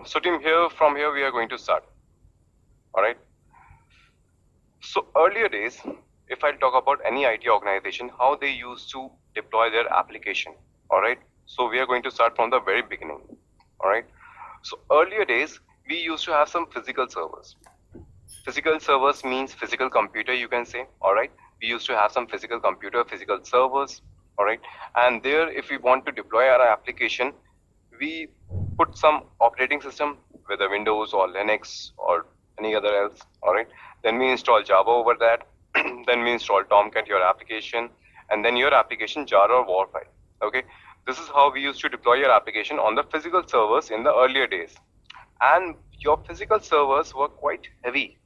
So team, from here we are going to start. All right. So earlier days, if I talk about any IT organization, how they used to deploy their application. All right. So we are going to start from the very beginning. All right. So earlier days, we used to have some physical servers. Physical servers means physical computer, you can say. All right. We used to have some physical computer, physical servers. All right. And there, if we want to deploy our application, we put some operating system, whether Windows or Linux or any other else. All right. Then we install Java over that. Then we install Tomcat, your application, and then your application jar or war file. Okay. This is how we used to deploy your application on the physical servers in the earlier days. And your physical servers were quite heavy.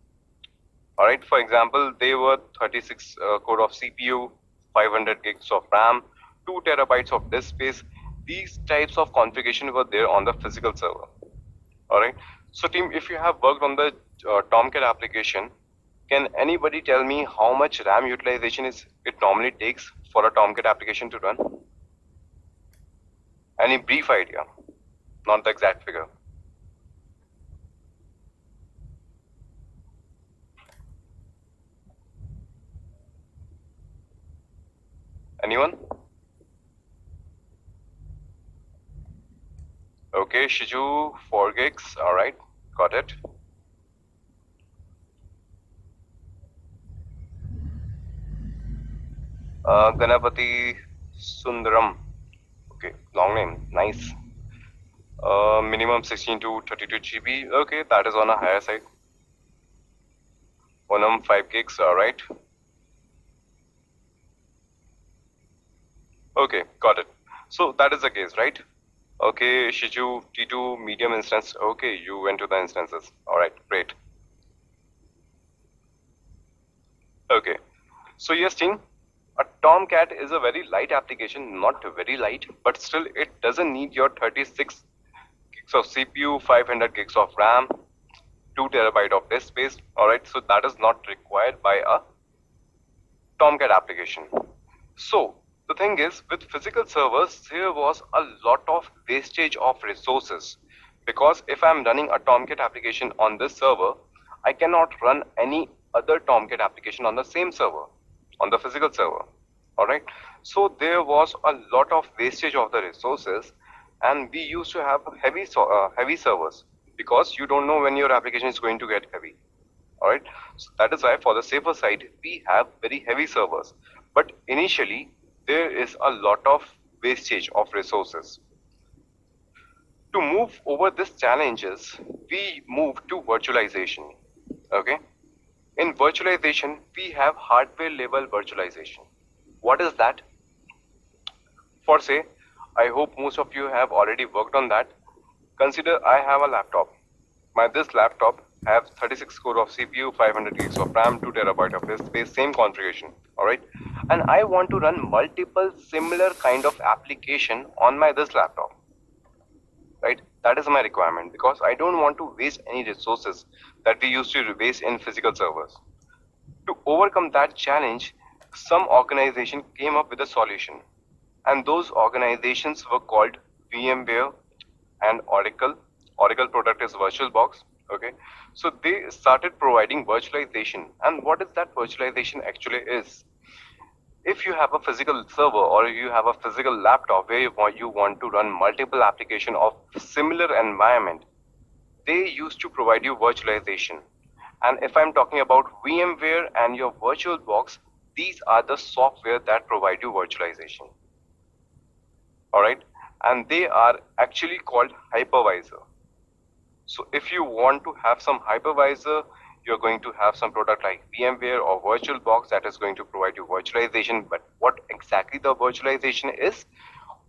All right. For example, they were 36 core of CPU, 500 gigs of RAM, 2 terabytes of disk space. These types of configuration were there on the physical server. All right. So team, if you have worked on the Tomcat application, can anybody tell me how much RAM utilization it normally takes for a Tomcat application to run? Any brief idea? Not the exact figure. Anyone? Okay, Shiju, 4 gigs. All right, got it. Ganapati Sundaram. Okay, long name, nice. Minimum 16 to 32 GB. Okay, that is on a higher side. 5 gigs. All right. Okay, got it. So that is the case, right? Okay, Shiju, T2, medium instance. Okay, you went to the instances. All right, great. Okay, so yes, team, a Tomcat is a very light application, not very light, but still it doesn't need your 36 gigs of CPU, 500 gigs of RAM, 2 terabyte of disk space. All right, so that is not required by a Tomcat application. So the thing is, with physical servers, there was a lot of wastage of resources, because if I'm running a Tomcat application on this server, I cannot run any other Tomcat application on the same server, on the physical server. All right. So there was a lot of wastage of the resources, and we used to have heavy servers, because you don't know when your application is going to get heavy. All right. So that is why, for the safer side, we have very heavy servers. But initially, there is a lot of wastage of resources. To move over these challenges, we move to virtualization. Okay. In virtualization, we have hardware level virtualization. What is that? For say, I hope most of you have already worked on that. Consider I have a laptop. This laptop have 36 core of CPU, 500 gigs of RAM, 2 terabyte of disk space, same configuration. All right. And I want to run multiple similar kind of application on this laptop. Right? That is my requirement, because I don't want to waste any resources that we used to waste in physical servers. To overcome that challenge, some organization came up with a solution, and those organizations were called VMware and Oracle. Oracle product is VirtualBox. Okay, so they started providing virtualization. And what is that virtualization actually is? If you have a physical server, or you have a physical laptop where you want to run multiple applications of similar environment, they used to provide you virtualization. And if I'm talking about VMware and your VirtualBox, these are the software that provide you virtualization. All right, and they are actually called hypervisor. So if you want to have some hypervisor, you're going to have some product like VMware or VirtualBox that is going to provide you virtualization. But what exactly the virtualization is?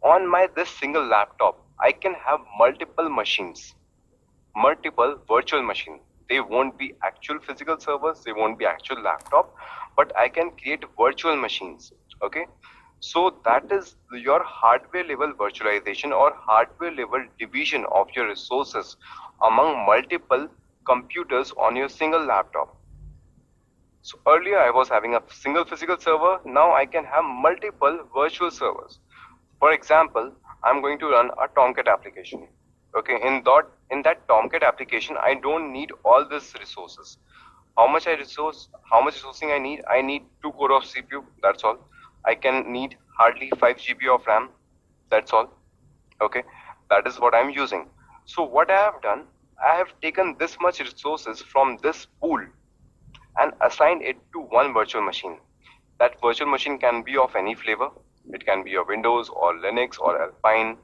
On this single laptop, I can have multiple machines, multiple virtual machines. They won't be actual physical servers, they won't be actual laptop, but I can create virtual machines. Okay, so that is your hardware level virtualization, or hardware level division of your resources among multiple computers on your single laptop. So earlier I was having a single physical server, now I can have multiple virtual servers. For example, I'm going to run a Tomcat application. Okay, in in that Tomcat application, I don't need all these resources. How much resourcing I need? I need 2 core of CPU, that's all. I can need hardly 5 GB of RAM, that's all. Okay, that is what I'm using. So what I have done, I have taken this much resources from this pool and assigned it to one virtual machine. That virtual machine can be of any flavor. It can be a Windows or Linux or Alpine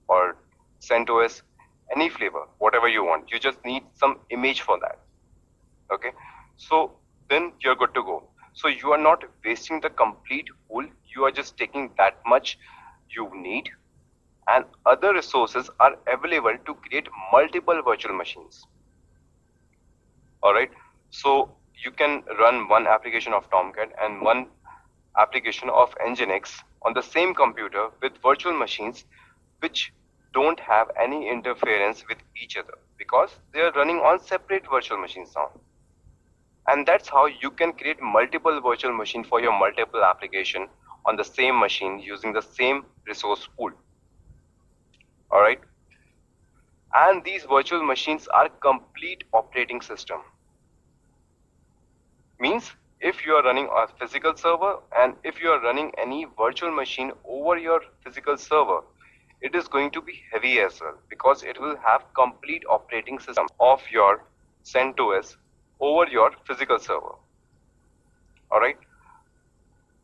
or CentOS, any flavor, whatever you want. You just need some image for that. Okay, so then you're good to go. So you are not wasting the complete pool. You are just taking that much you need, and other resources are available to create multiple virtual machines. Alright, so you can run one application of Tomcat and one application of Nginx on the same computer with virtual machines which don't have any interference with each other because they are running on separate virtual machines now. And that's how you can create multiple virtual machines for your multiple application on the same machine using the same resource pool. Alright, and these virtual machines are complete operating system. Means if you are running a physical server and if you are running any virtual machine over your physical server, it is going to be heavy as well because it will have complete operating system of your CentOS over your physical server. Alright,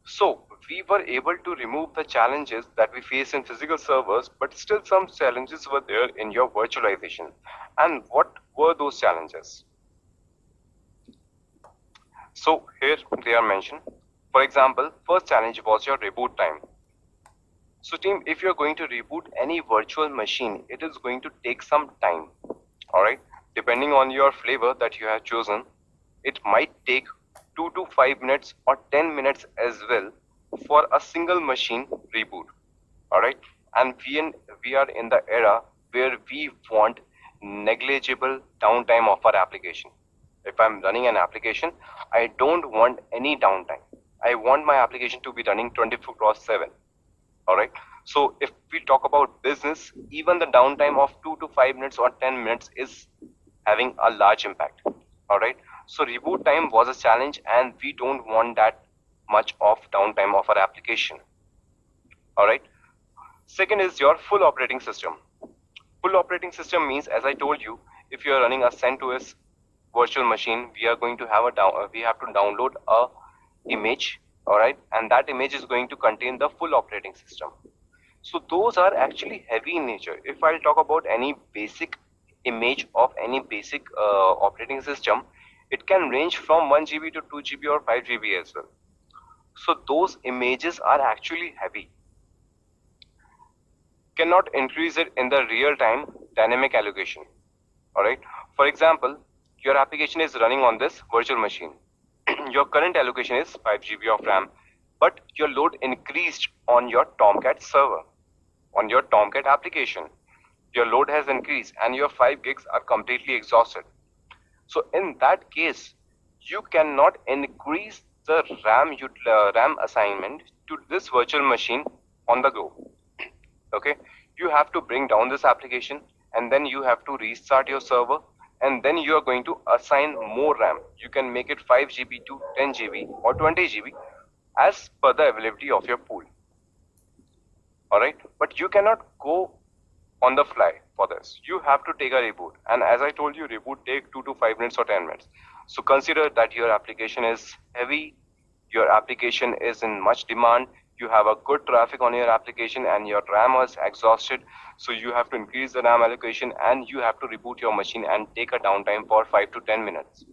so we were able to remove the challenges that we face in physical servers, but still some challenges were there in your virtualization. And what were those challenges? So here they are mentioned. For example, first challenge was your reboot time. So team, if you're going to reboot any virtual machine, it is going to take some time. Alright, depending on your flavor that you have chosen, it might take 2 to 5 minutes or 10 minutes as well for a single machine reboot. Alright, and we are in the era where we want negligible downtime of our application. If I'm running an application, I don't want any downtime. I want my application to be running 24/7. Alright, so if we talk about business, even the downtime of 2 to 5 minutes or 10 minutes is having a large impact. Alright, so reboot time was a challenge and we don't want that much of downtime of our application. Alright, second is your full operating system. Full operating system means, as I told you, if you are running a CentOS virtual machine, we have to download a image, alright, and that image is going to contain the full operating system. So those are actually heavy in nature. If I'll talk about any basic image of any basic operating system, it can range from 1 GB to 2 GB or 5 GB as well. So those images are actually heavy. Cannot increase it in the real-time dynamic allocation. Alright, for example, your application is running on this virtual machine. Your current allocation is 5 GB of RAM, but your load increased on your Tomcat server, on your Tomcat application. Your load has increased and your 5 gigs are completely exhausted. So in that case, you cannot increase the RAM assignment to this virtual machine on the go. Okay, you have to bring down this application and then you have to restart your server, and then you are going to assign more RAM. You can make it 5 GB to 10 GB or 20 GB as per the availability of your pool. Alright, but you cannot go on the fly for this. You have to take a reboot, and as I told you, reboot take 2 to 5 minutes or 10 minutes. So consider that your application is heavy, your application is in much demand, you have a good traffic on your application and your RAM is exhausted, so you have to increase the RAM allocation and you have to reboot your machine and take a downtime for 5 to 10 minutes.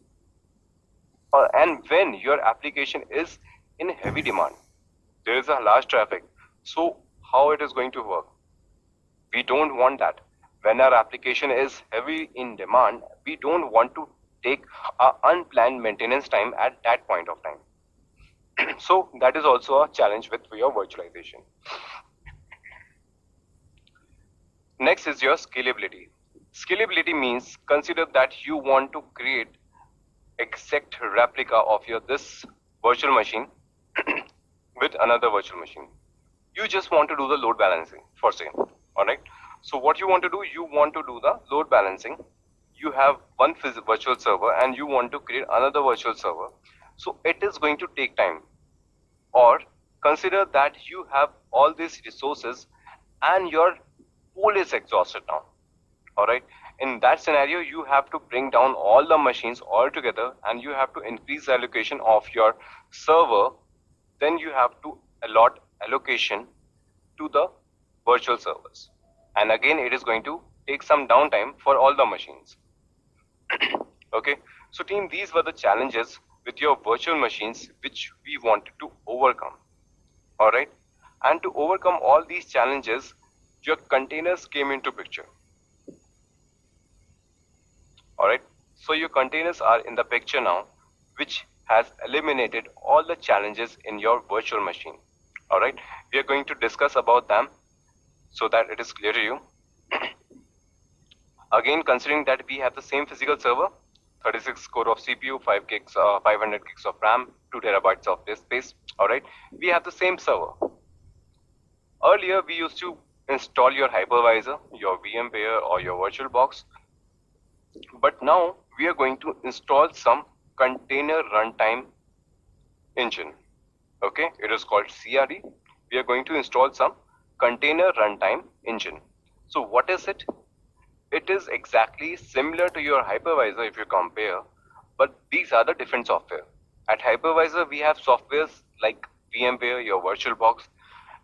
And when your application is in heavy demand, there is a large traffic, so how it is going to work? We don't want that. When our application is heavy in demand, we don't want to take an unplanned maintenance time at that point of time. So that is also a challenge with your virtualization. Next is your scalability. Scalability means, consider that you want to create exact replica of this virtual machine with another virtual machine. You just want to do the load balancing for say, alright? So what you want to do, you want to do the load balancing. You have one virtual server and you want to create another virtual server. So it is going to take time. Or consider that you have all these resources and your pool is exhausted now. Alright, in that scenario, you have to bring down all the machines all together and you have to increase the allocation of your server. Then you have to allot allocation to the virtual servers. And again, it is going to take some downtime for all the machines. Okay, so team, these were the challenges with your virtual machines which we wanted to overcome. Alright, and to overcome all these challenges, your containers came into picture. Alright, so your containers are in the picture now, which has eliminated all the challenges in your virtual machine. Alright, we are going to discuss about them so that it is clear to you. Again, considering that we have the same physical server, 36 core of CPU, 500 gigs of RAM, 2 terabytes of disk space. Alright, we have the same server. Earlier, we used to install your hypervisor, your VM player, or your VirtualBox. But now we are going to install some container runtime engine. Okay, it is called CRE. We are going to install some container runtime engine. So what is it? It is exactly similar to your hypervisor if you compare, but these are the different software. At hypervisor, we have softwares like VMware, your VirtualBox.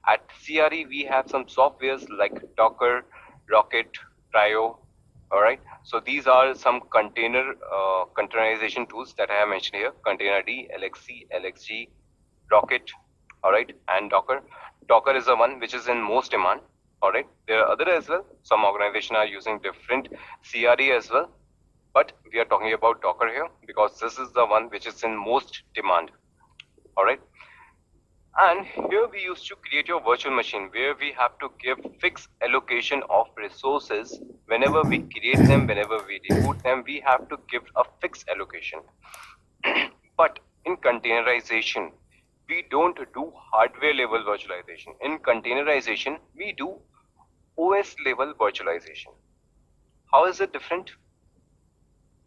At CRE, we have some softwares like Docker, Rocket, Trio. Alright, so these are some containerization tools that I have mentioned here: Containerd, LXC, LXG, Rocket, alright, and Docker. Docker is the one which is in most demand. Alright, there are other as well. Some organizations are using different CRE as well, but we are talking about Docker here because this is the one which is in most demand. Alright, and here we used to create your virtual machine where we have to give fixed allocation of resources. Whenever we create them, whenever we reboot them, we have to give a fixed allocation. But in containerization, we don't do hardware level virtualization. In containerization, we do OS level virtualization. How is it different?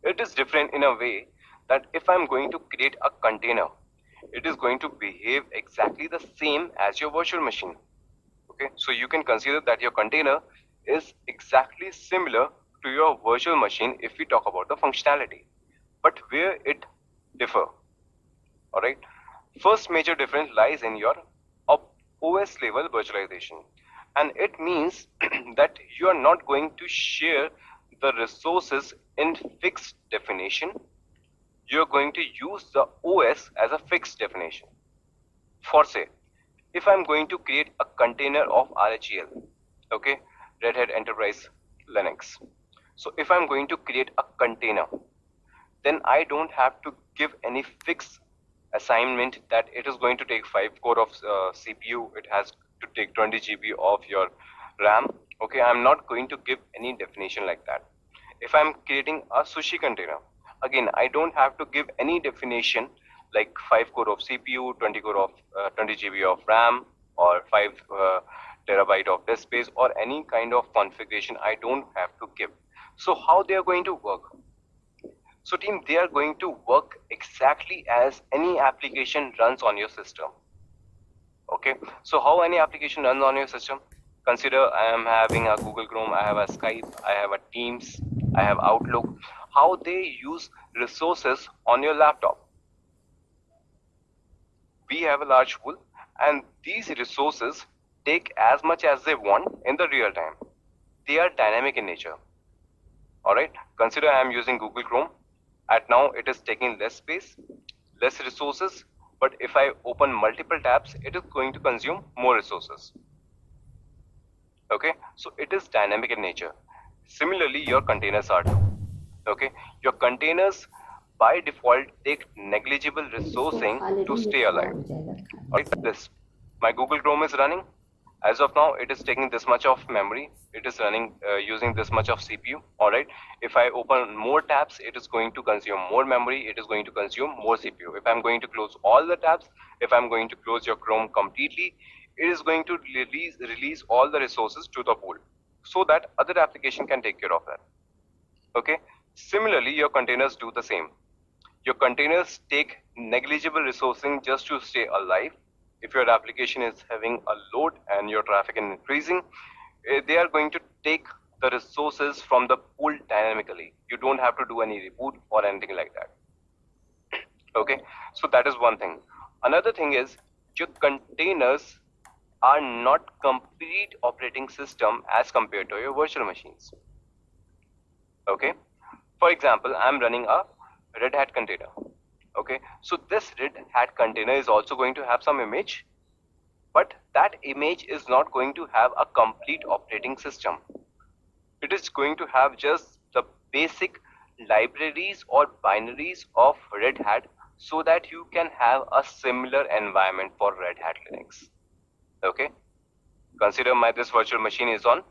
It is different in a way that if I'm going to create a container, it is going to behave exactly the same as your virtual machine. Okay, so you can consider that your container is exactly similar to your virtual machine if we talk about the functionality. But where it differ? Alright, first major difference lies in your OS level virtualization, and it means that you are not going to share the resources in fixed definition. You're going to use the OS as a fixed definition. For say, if I'm going to create a container of RHEL, okay, Red Hat Enterprise Linux. So if I'm going to create a container, then I don't have to give any fixed assignment that it is going to take 5 core of CPU, it has to take 20 GB of your RAM. Okay, I'm not going to give any definition like that. If I'm creating a sushi container, again, I don't have to give any definition like 5 core of CPU, 20 GB of RAM, or 5 terabyte of disk space, or any kind of configuration I don't have to give. So how they are going to work? So team, they are going to work exactly as any application runs on your system. Okay, so how any application runs on your system? Consider I am having a Google Chrome, I have a Skype, I have a Teams, I have Outlook. How they use resources on your laptop? We have a large pool, and these resources take as much as they want in the real time. They are dynamic in nature. Alright, consider I am using Google Chrome. At now it is taking less space, less resources, but if I open multiple tabs, it is going to consume more resources. Okay, so it is dynamic in nature. Similarly, your containers are too. Okay, your containers by default take negligible resourcing to stay alive. Alright, this, my Google Chrome is running. As of now, it is taking this much of memory. It is running using this much of CPU. Alright, if I open more tabs, it is going to consume more memory. It is going to consume more CPU. If I'm going to close all the tabs, if I'm going to close your Chrome completely, it is going to release all the resources to the pool. so that other application can take care of that. Okay. Similarly, your containers do the same. Your containers take negligible resourcing just to stay alive. If your application is having a load and your traffic is increasing, they are going to take the resources from the pool dynamically. You don't have to do any reboot or anything like that. Okay, so that is one thing. Another thing is your containers are not complete operating system as compared to your virtual machines. Okay, for example, I'm running a Red Hat container. Okay, so this Red Hat container is also going to have some image, but that image is not going to have a complete operating system. It is going to have just the basic libraries or binaries of Red Hat so that you can have a similar environment for Red Hat Linux. Okay, consider this virtual machine is on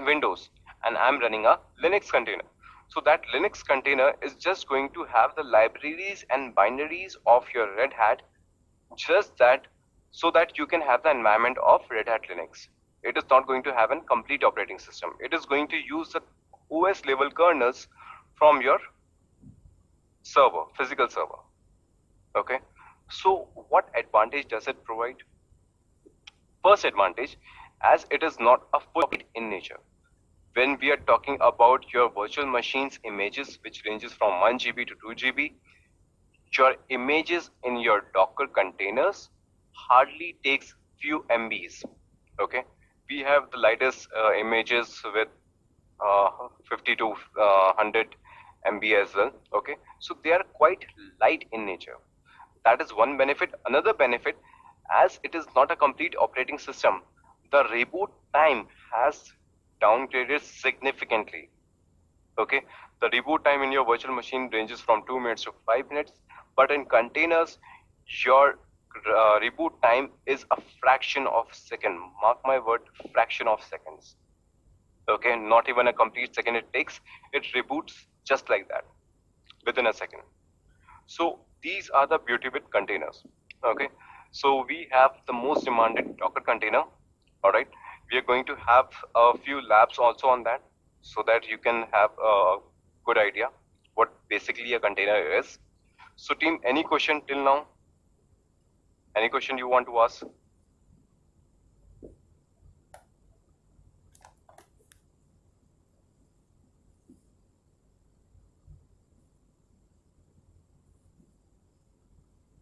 Windows and I'm running a Linux container. So that Linux container is just going to have the libraries and binaries of your Red Hat, just that so that you can have the environment of Red Hat Linux. It is not going to have a complete operating system. It is going to use the OS level kernels from your server, physical server. Okay, so what advantage does it provide? First advantage, as it is not a full in nature. When we are talking about your virtual machines images, which ranges from 1 GB to 2 GB, your images in your Docker containers hardly takes few MBs. Okay, we have the lightest images with 50 to 100 MB as well. Okay, so they are quite light in nature. That is one benefit. Another benefit, as it is not a complete operating system, the reboot time has downgraded significantly. Okay, the reboot time in your virtual machine ranges from 2 minutes to 5 minutes, but in containers, your reboot time is a fraction of a second. Mark my word, fraction of seconds. Okay, not even a complete second it takes. It reboots just like that, within a second. So these are the beauty with containers. Okay, so we have the most demanded Docker container. All right, we are going to have a few labs also on that, so that you can have a good idea what basically a container is. So team, any question till now? Any question you want to ask?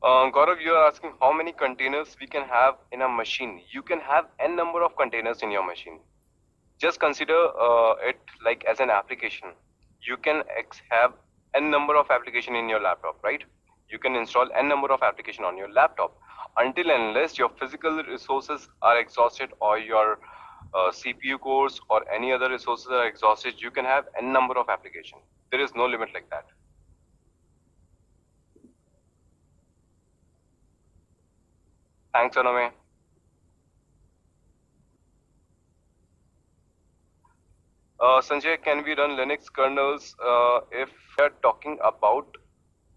Gaurav, you are asking how many containers we can have in a machine. You can have n number of containers in your machine. Just consider it like as an application. You can have n number of application in your laptop, right? You can install n number of application on your laptop until and unless your physical resources are exhausted or your CPU cores or any other resources are exhausted. You can have n number of application. There is no limit like that. Thanks, Aname. Sanjay, can we run Linux kernels if we are talking about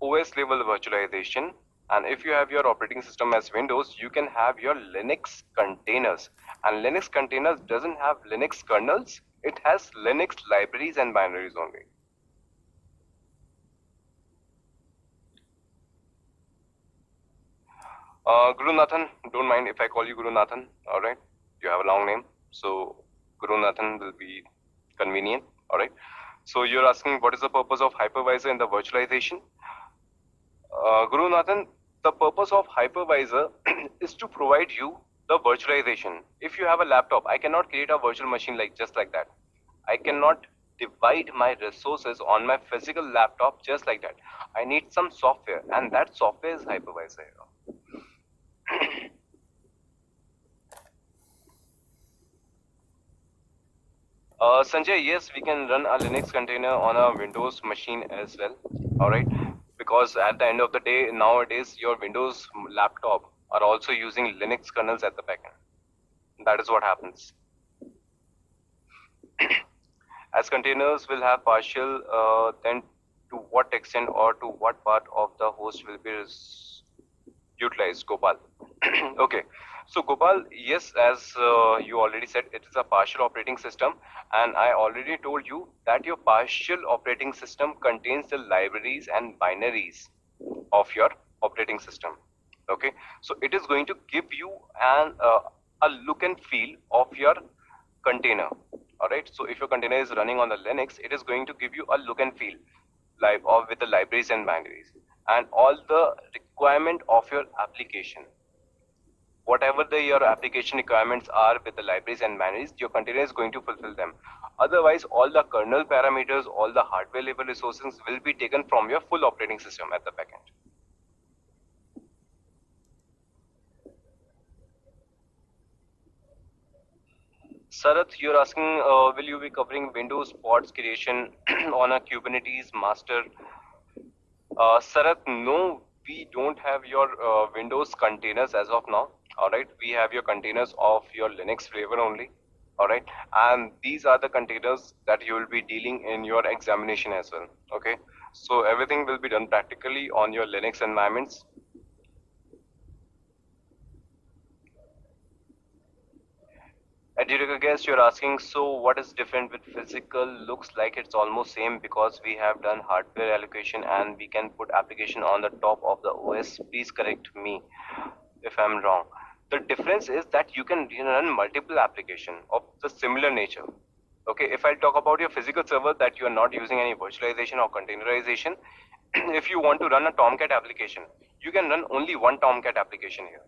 OS level virtualization? And if you have your operating system as Windows, you can have your Linux containers. And Linux containers doesn't have Linux kernels. It has Linux libraries and binaries only. Guru Nathan, don't mind if I call you Guru Nathan. All right, you have a long name, so Guru Nathan will be convenient. All right. So you're asking what is the purpose of hypervisor in the virtualization? Guru Nathan, the purpose of hypervisor is to provide you the virtualization. If you have a laptop, I cannot create a virtual machine like just like that. I cannot divide my resources on my physical laptop just like that. I need some software, and that software is hypervisor. Sanjay, yes, we can run a Linux container on a Windows machine as well. All right, because at the end of the day, nowadays your Windows laptop are also using Linux kernels at the backend. That is what happens. As containers will have partial, then to what extent or to what part of the host will be utilized, Gopal? Okay, So Gopal, yes, as you already said, it is a partial operating system, and I already told you that your partial operating system contains the libraries and binaries of your operating system. Okay, so it is going to give you a look and feel of your container. All right, so if your container is running on the Linux, it is going to give you a look and feel live or with the libraries and binaries and all the requirement of your application. Whatever your application requirements are with the libraries and binaries, your container is going to fulfill them. Otherwise, all the kernel parameters, all the hardware level resources will be taken from your full operating system at the backend. Sarath, you're asking, will you be covering Windows pods creation on a Kubernetes master? Sarath, no, we don't have your Windows containers as of now. All right, we have your containers of your Linux flavor only. All right, and these are the containers that you will be dealing in your examination as well. Okay, so everything will be done practically on your Linux environments. Adjudicator guest, you're asking, so what is different with physical? Looks like it's almost same because we have done hardware allocation and we can put application on the top of the OS. Please correct me if I'm wrong. The difference is that you can run multiple application of the similar nature. Okay, if I talk about your physical server that you are not using any virtualization or containerization, if you want to run a Tomcat application, you can run only one Tomcat application here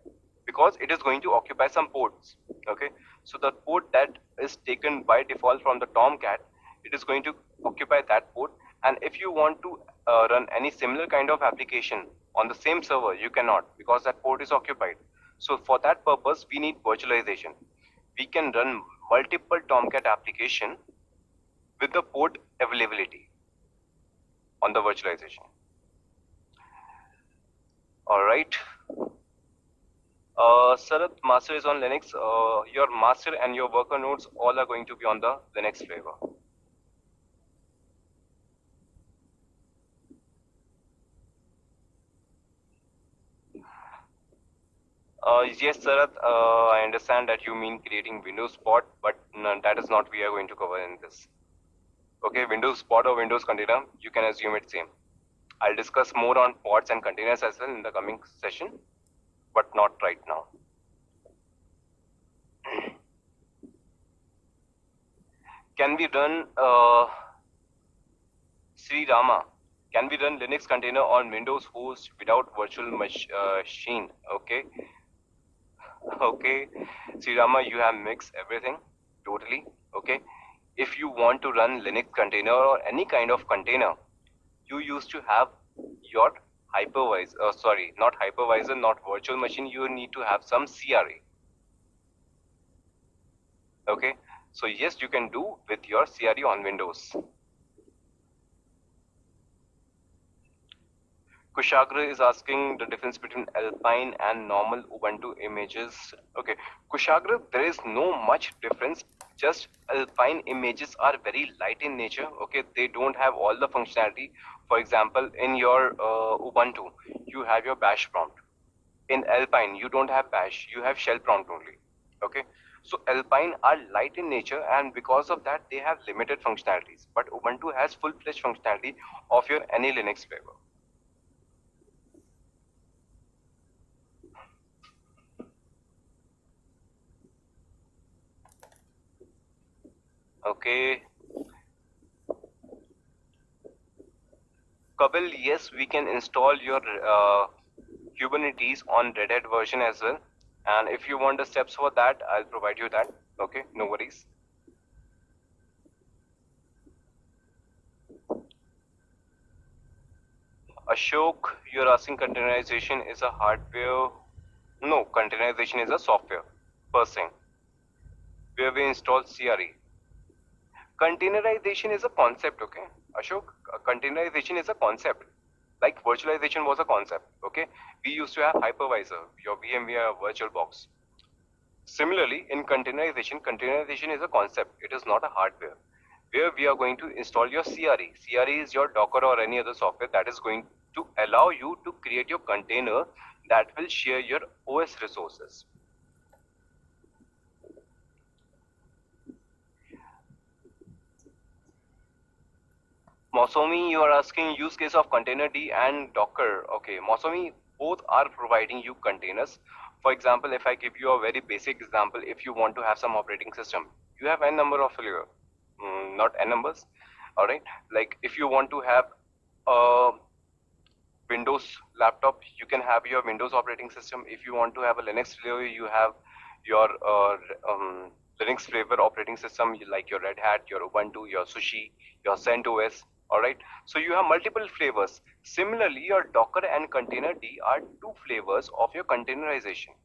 because it is going to occupy some ports. Okay, so the port that is taken by default from the Tomcat, it is going to occupy that port. And if you want to run any similar kind of application on the same server, you cannot because that port is occupied. So for that purpose, we need virtualization. We can run multiple Tomcat application with the port availability on the virtualization. All right. Sarath, master is on Linux. Your master and your worker nodes all are going to be on the Linux flavor. Yes, Sarath, I understand that you mean creating Windows pod, but no, that is not we are going to cover in this. Okay, Windows pod or Windows container, you can assume it's same. I'll discuss more on pods and containers as well in the coming session, but not right now. Can we run Sri Rama? Can we run Linux container on Windows host without virtual machine? Okay. Okay, Sri Rama, you have mixed everything totally. Okay. If you want to run Linux container or any kind of container, you used to have your hypervisor, sorry, not hypervisor, not virtual machine, you need to have some CRA. Okay, so yes, you can do with your CRA on Windows. Kushagra is asking the difference between Alpine and normal Ubuntu images. Okay, Kushagra, there is no much difference. Just Alpine images are very light in nature. Okay, they don't have all the functionality. For example, in your Ubuntu, you have your bash prompt. In Alpine, you don't have bash, you have shell prompt only. Okay, so Alpine are light in nature, and because of that, they have limited functionalities. But Ubuntu has full-fledged functionality of your any Linux flavor. Okay. Kabil, yes, we can install your Kubernetes on Red Hat version as well. And if you want the steps for that, I'll provide you that. Okay, no worries. Ashok, you're asking containerization is a hardware. No, containerization is a software per se, where we install CRE. Containerization is a concept, okay? Ashok, containerization is a concept. Like virtualization was a concept, okay? We used to have hypervisor, your VMware VirtualBox. Similarly, in containerization is a concept. It is not a hardware. Where we are going to install your CRE. CRE is your Docker or any other software that is going to allow you to create your container that will share your OS resources. Mosomi, you are asking use case of containerd and Docker. Okay, Mosomi, both are providing you containers. For example, if I give you a very basic example, if you want to have some operating system, you have n number of not n numbers, all right. Like if you want to have a Windows laptop, you can have your Windows operating system. If you want to have a Linux flavor, you have your Linux flavor operating system, like your Red Hat, your Ubuntu, your Sushi, your CentOS. All right. So you have multiple flavors. Similarly, your Docker and Containerd are two flavors of your containerization.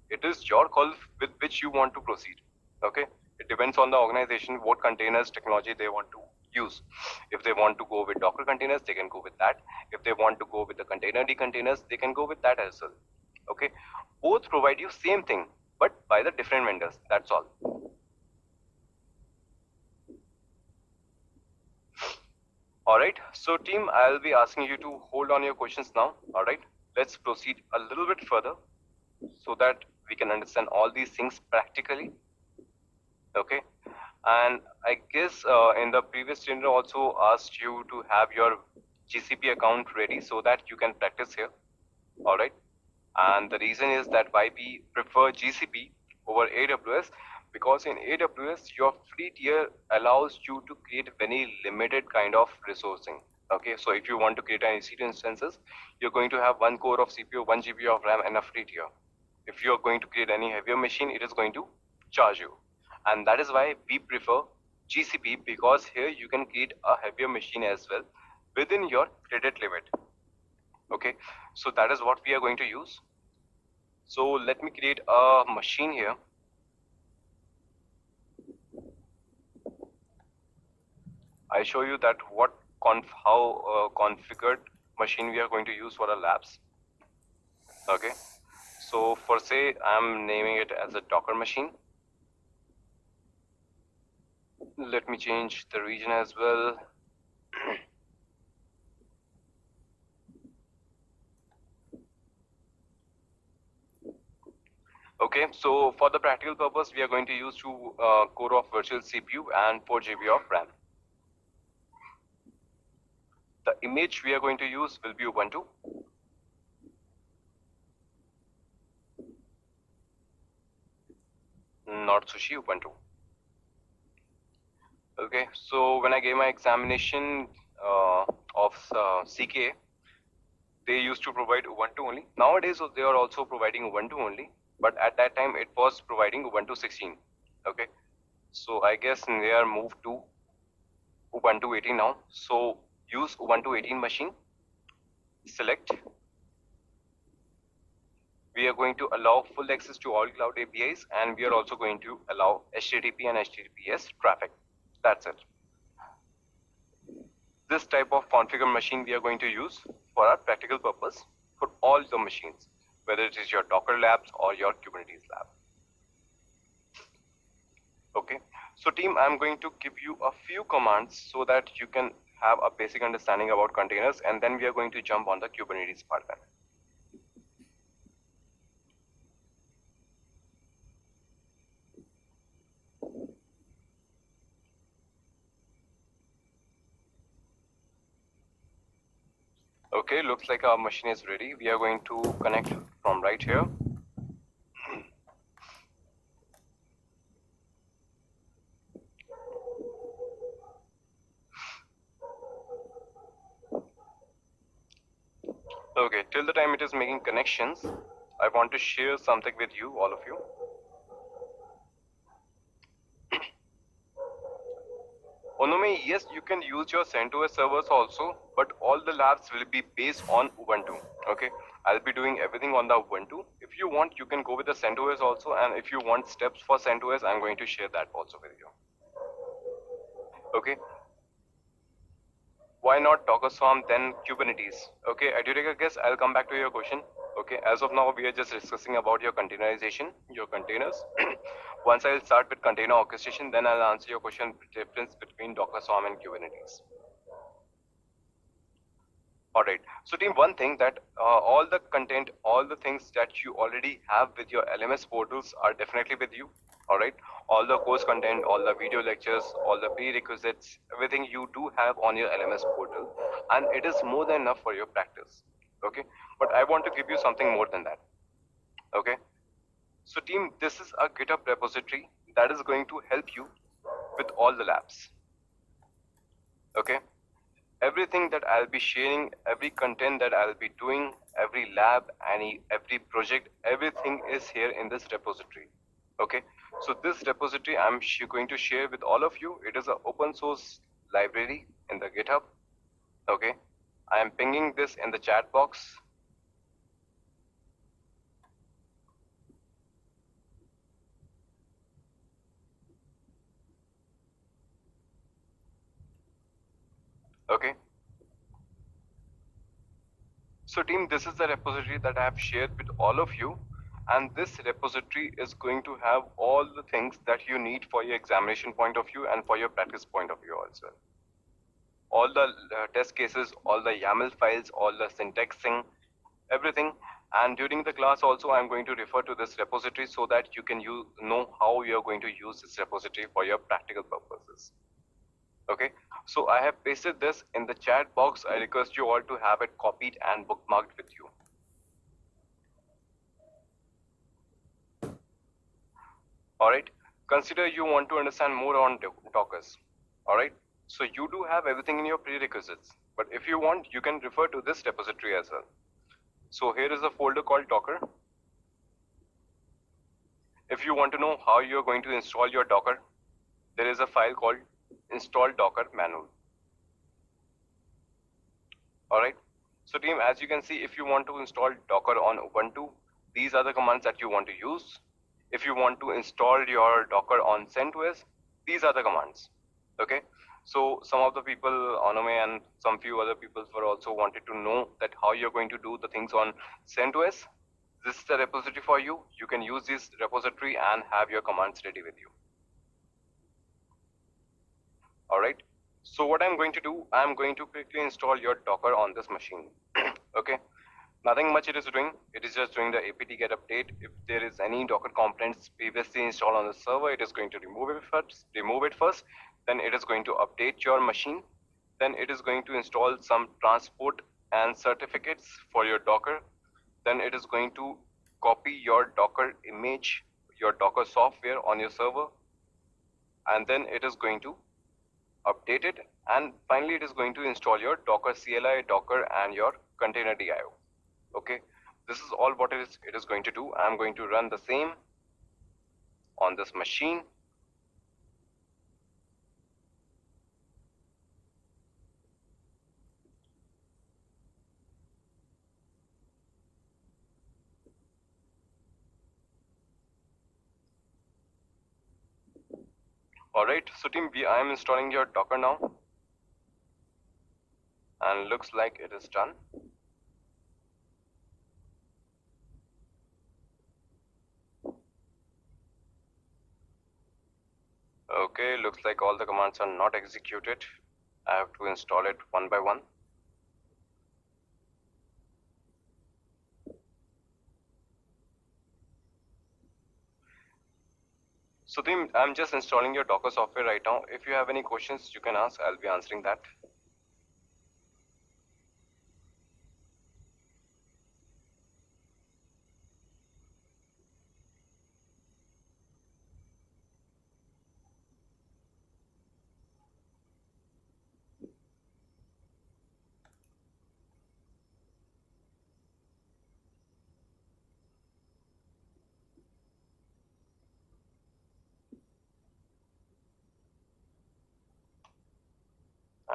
It is your call with which you want to proceed. Okay. It depends on the organization what containers technology they want to use. If they want to go with Docker containers, they can go with that. If they want to go with the Containerd containers, they can go with that as well. Okay. Both provide you same thing, but by the different vendors. That's all. All right. So team, I'll be asking you to hold on your questions now. All right. Let's proceed a little bit further so that we can understand all these things practically. Okay. And I guess in the previous trainer also asked you to have your GCP account ready so that you can practice here. All right. And the reason is that why we prefer GCP over AWS, because in AWS your free tier allows you to create very limited kind of resourcing. Okay, so if you want to create any EC2 instances, you're going to have 1 core of CPU, 1 GB of RAM and a free tier. If you're going to create any heavier machine, it is going to charge you. And that is why we prefer GCP, because here you can create a heavier machine as well within your credit limit. Okay, so that is what we are going to use. So let me create a machine here. I show you that how configured machine we are going to use for our labs. Okay, so for say I'm naming it as a Docker machine. Let me change the region as well. Okay, so for the practical purpose, we are going to use 2 core of virtual CPU and 4 GB of RAM. The image we are going to use will be Ubuntu. Not Sushi, Ubuntu. Okay, so when I gave my examination of CKA, they used to provide Ubuntu only. Nowadays, they are also providing Ubuntu only, but at that time, it was providing Ubuntu 16. Okay, so I guess they are moved to Ubuntu 18 now. So use Ubuntu 18 machine, select. We are going to allow full access to all cloud APIs, and we are also going to allow HTTP and HTTPS traffic. That's it. This type of configured machine we are going to use for our practical purpose for all the machines, whether it is your Docker labs or your Kubernetes lab. Okay, so team, I'm going to give you a few commands so that you can have a basic understanding about containers, and then we are going to jump on the Kubernetes part then. Okay, looks like our machine is ready. We are going to connect from right here. Okay, till the time it is making connections, I want to share something with you, all of you. Onome, yes, you can use your CentOS servers also, but all the labs will be based on Ubuntu. Okay, I'll be doing everything on the Ubuntu. If you want, you can go with the CentOS also, and if you want steps for CentOS, I'm going to share that also with you. Okay. Why not Docker Swarm, then Kubernetes? Okay, I do take a guess. I'll come back to your question. Okay, as of now, we are just discussing about your containerization, your containers. Once I'll start with container orchestration, then I'll answer your question, difference between Docker Swarm and Kubernetes. All right. So team, one thing that all the content, all the things that you already have with your LMS portals are definitely with you. All right, all the course content, all the video lectures, all the prerequisites, everything you do have on your LMS portal, and it is more than enough for your practice. Okay, but I want to give you something more than that. Okay, so team, this is a GitHub repository that is going to help you with all the labs. Okay, everything that I'll be sharing, every content that I'll be doing, every lab, every project, everything is here in this repository. Okay, so this repository I'm going to share with all of you. It is an open source library in the GitHub. Okay, I am pinging this in the chat box. Okay, so team, this is the repository that I have shared with all of you, and this repository is going to have all the things that you need for your examination point of view and for your practice point of view also. All the test cases, all the YAML files, all the syntaxing, everything. And during the class also, I'm going to refer to this repository so that you can know how you're going to use this repository for your practical purposes. Okay, so I have pasted this in the chat box. I request you all to have it copied and bookmarked with you. All right, consider you want to understand more on Dockers. All right, so you do have everything in your prerequisites, but if you want, you can refer to this repository as well. So here is a folder called Docker. If you want to know how you're going to install your Docker, there is a file called install Docker manual. All right, so team, as you can see, if you want to install Docker on Ubuntu, these are the commands that you want to use. If you want to install your Docker on CentOS, these are the commands. Okay, so some of the people, Onome and some few other people were also wanted to know that how you're going to do the things on CentOS. This is the repository for you. You can use this repository and have your commands ready with you. All right, so what I'm going to do, I'm going to quickly install your Docker on this machine. Okay, nothing much it is doing. It is just doing the apt get update. If there is any Docker components previously installed on the server, it is going to remove it first. Then it is going to update your machine. Then it is going to install some transport and certificates for your Docker. Then it is going to copy your Docker image, your Docker software on your server. And then it is going to update it. And finally, it is going to install your Docker CLI, Docker, and your container DIO. Okay, this is all what it is going to do. I'm going to run the same on this machine. All right, so team, I am installing your Docker now, and looks like it is done. Okay, looks like all the commands are not executed. I have to install it one by one. So team, I'm just installing your Docker software right now. If you have any questions, you can ask. I'll be answering that.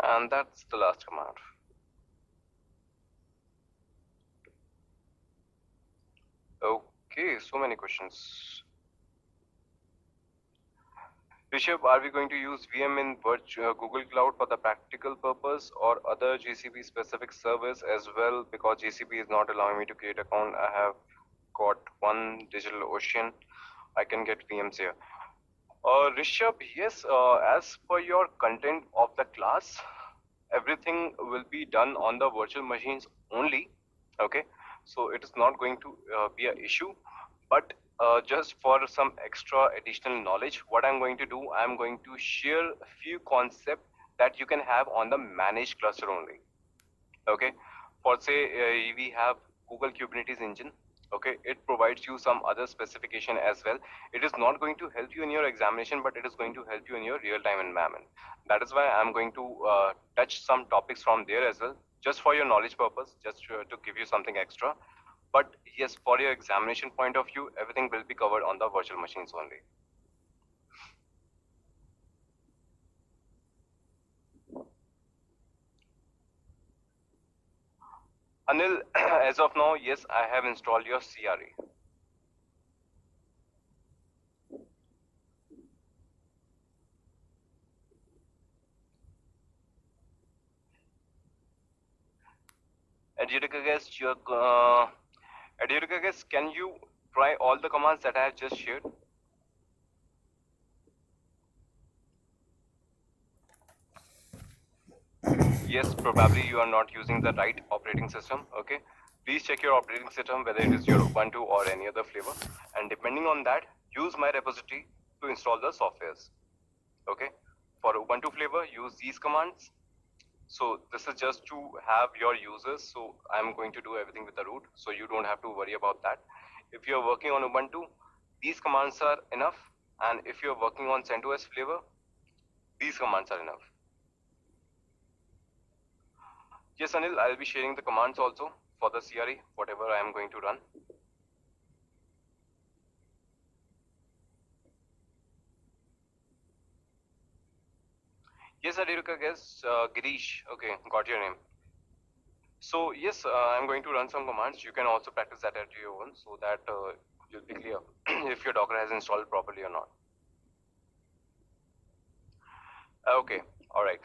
And that's the last command. Okay, so many questions. Rishabh, are we going to use VM in Google Cloud for the practical purpose or other GCP specific service as well? Because GCP is not allowing me to create account. I have got one DigitalOcean. I can get VMs here. Rishabh, yes, as per your content of the class, everything will be done on the virtual machines only. Okay, so it is not going to be an issue. But just for some extra additional knowledge, what I'm going to do, I'm going to share a few concepts that you can have on the managed cluster only. Okay, for say we have Google Kubernetes engine. Okay, it provides you some other specification as well. It is not going to help you in your examination, but it is going to help you in your real-time environment. That is why I'm going to touch some topics from there as well, just for your knowledge purpose, just to give you something extra. But yes, for your examination point of view, everything will be covered on the virtual machines only. Anil, as of now, yes, I have installed your CRE. Adjudica guest, Adjudica guest, can you try all the commands that I have just shared? Yes, probably you are not using the right operating system. Okay, please check your operating system, whether it is your Ubuntu or any other flavor, and depending on that, use my repository to install the softwares. Okay, for Ubuntu flavor, use these commands. So this is just to have your users. So I'm going to do everything with the root, so you don't have to worry about that. If you're working on Ubuntu, these commands are enough, and if you're working on CentOS flavor, these commands are enough. Yes, Anil, I'll be sharing the commands also for the CRE, whatever I am going to run. Yes, Adiruka, guess, Girish, okay, got your name. So yes, I'm going to run some commands. You can also practice that at your own, so that you'll be clear if your Docker has installed properly or not. Okay, all right.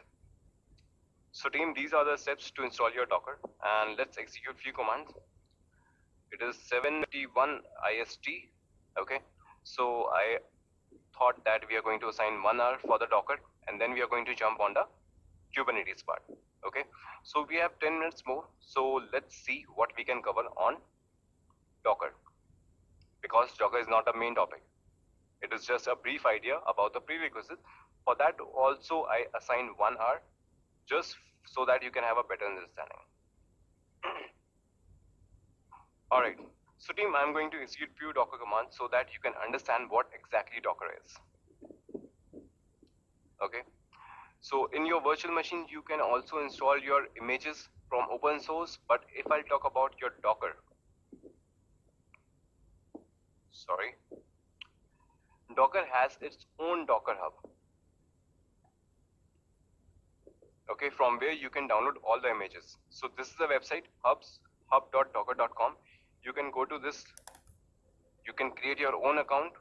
So team, these are the steps to install your Docker, and let's execute few commands. It is 7:51 IST. Okay, so I thought that we are going to assign 1 hour for the Docker, and then we are going to jump on the Kubernetes part. Okay, so we have 10 minutes more. So let's see what we can cover on Docker, because Docker is not a main topic. It is just a brief idea about the prerequisites. For that also I assign 1 hour, just so that you can have a better understanding. All right, so team, I'm going to execute few Docker commands so that you can understand what exactly Docker is. Okay, so in your virtual machine, you can also install your images from open source, but if I'll talk about your Docker, sorry, Docker has its own Docker hub. Okay, from where you can download all the images. So this is the website, hub.docker.com. You can go to this, you can create your own account.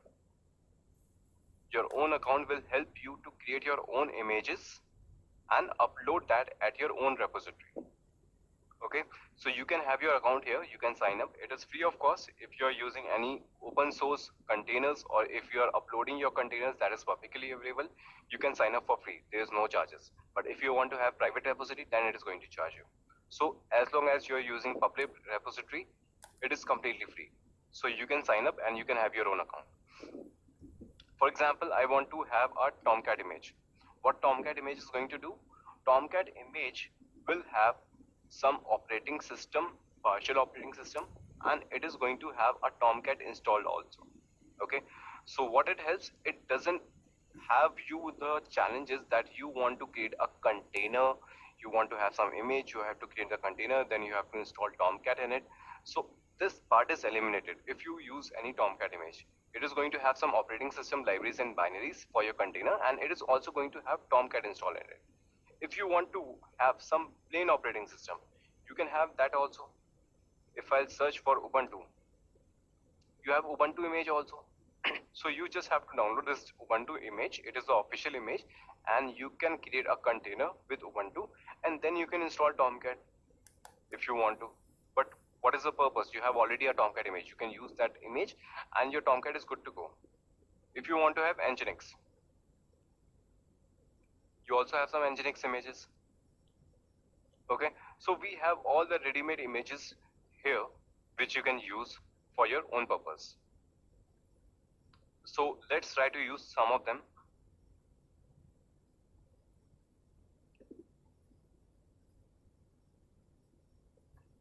Your own account will help you to create your own images and upload that at your own repository. Okay, so you can have your account here, you can sign up. It is free of cost. If you are using any open source containers, or if you are uploading your containers that is publicly available, you can sign up for free. There is no charges. But if you want to have private repository, then it is going to charge you. So as long as you are using public repository, it is completely free. So you can sign up and you can have your own account. For example, I want to have a Tomcat image. What Tomcat image is going to do? Tomcat image will have some operating system, partial operating system, and it is going to have a Tomcat installed also. Okay, so what it helps, it doesn't have you the challenges that you want to create a container, you want to have some image, you have to create the container, then you have to install Tomcat in it. So this part is eliminated if you use any Tomcat image. It is going to have some operating system libraries and binaries for your container, and it is also going to have Tomcat installed in it. If you want to have some plain operating system, you can have that also. If I'll search for Ubuntu, you have Ubuntu image also. So you just have to download this Ubuntu image. It is the official image, and you can create a container with Ubuntu, and then you can install Tomcat if you want to. But what is the purpose? You have already a Tomcat image. You can use that image and your Tomcat is good to go. If you want to have Nginx, you also have some Nginx images. Okay, so we have all the ready-made images here which you can use for your own purpose. So let's try to use some of them.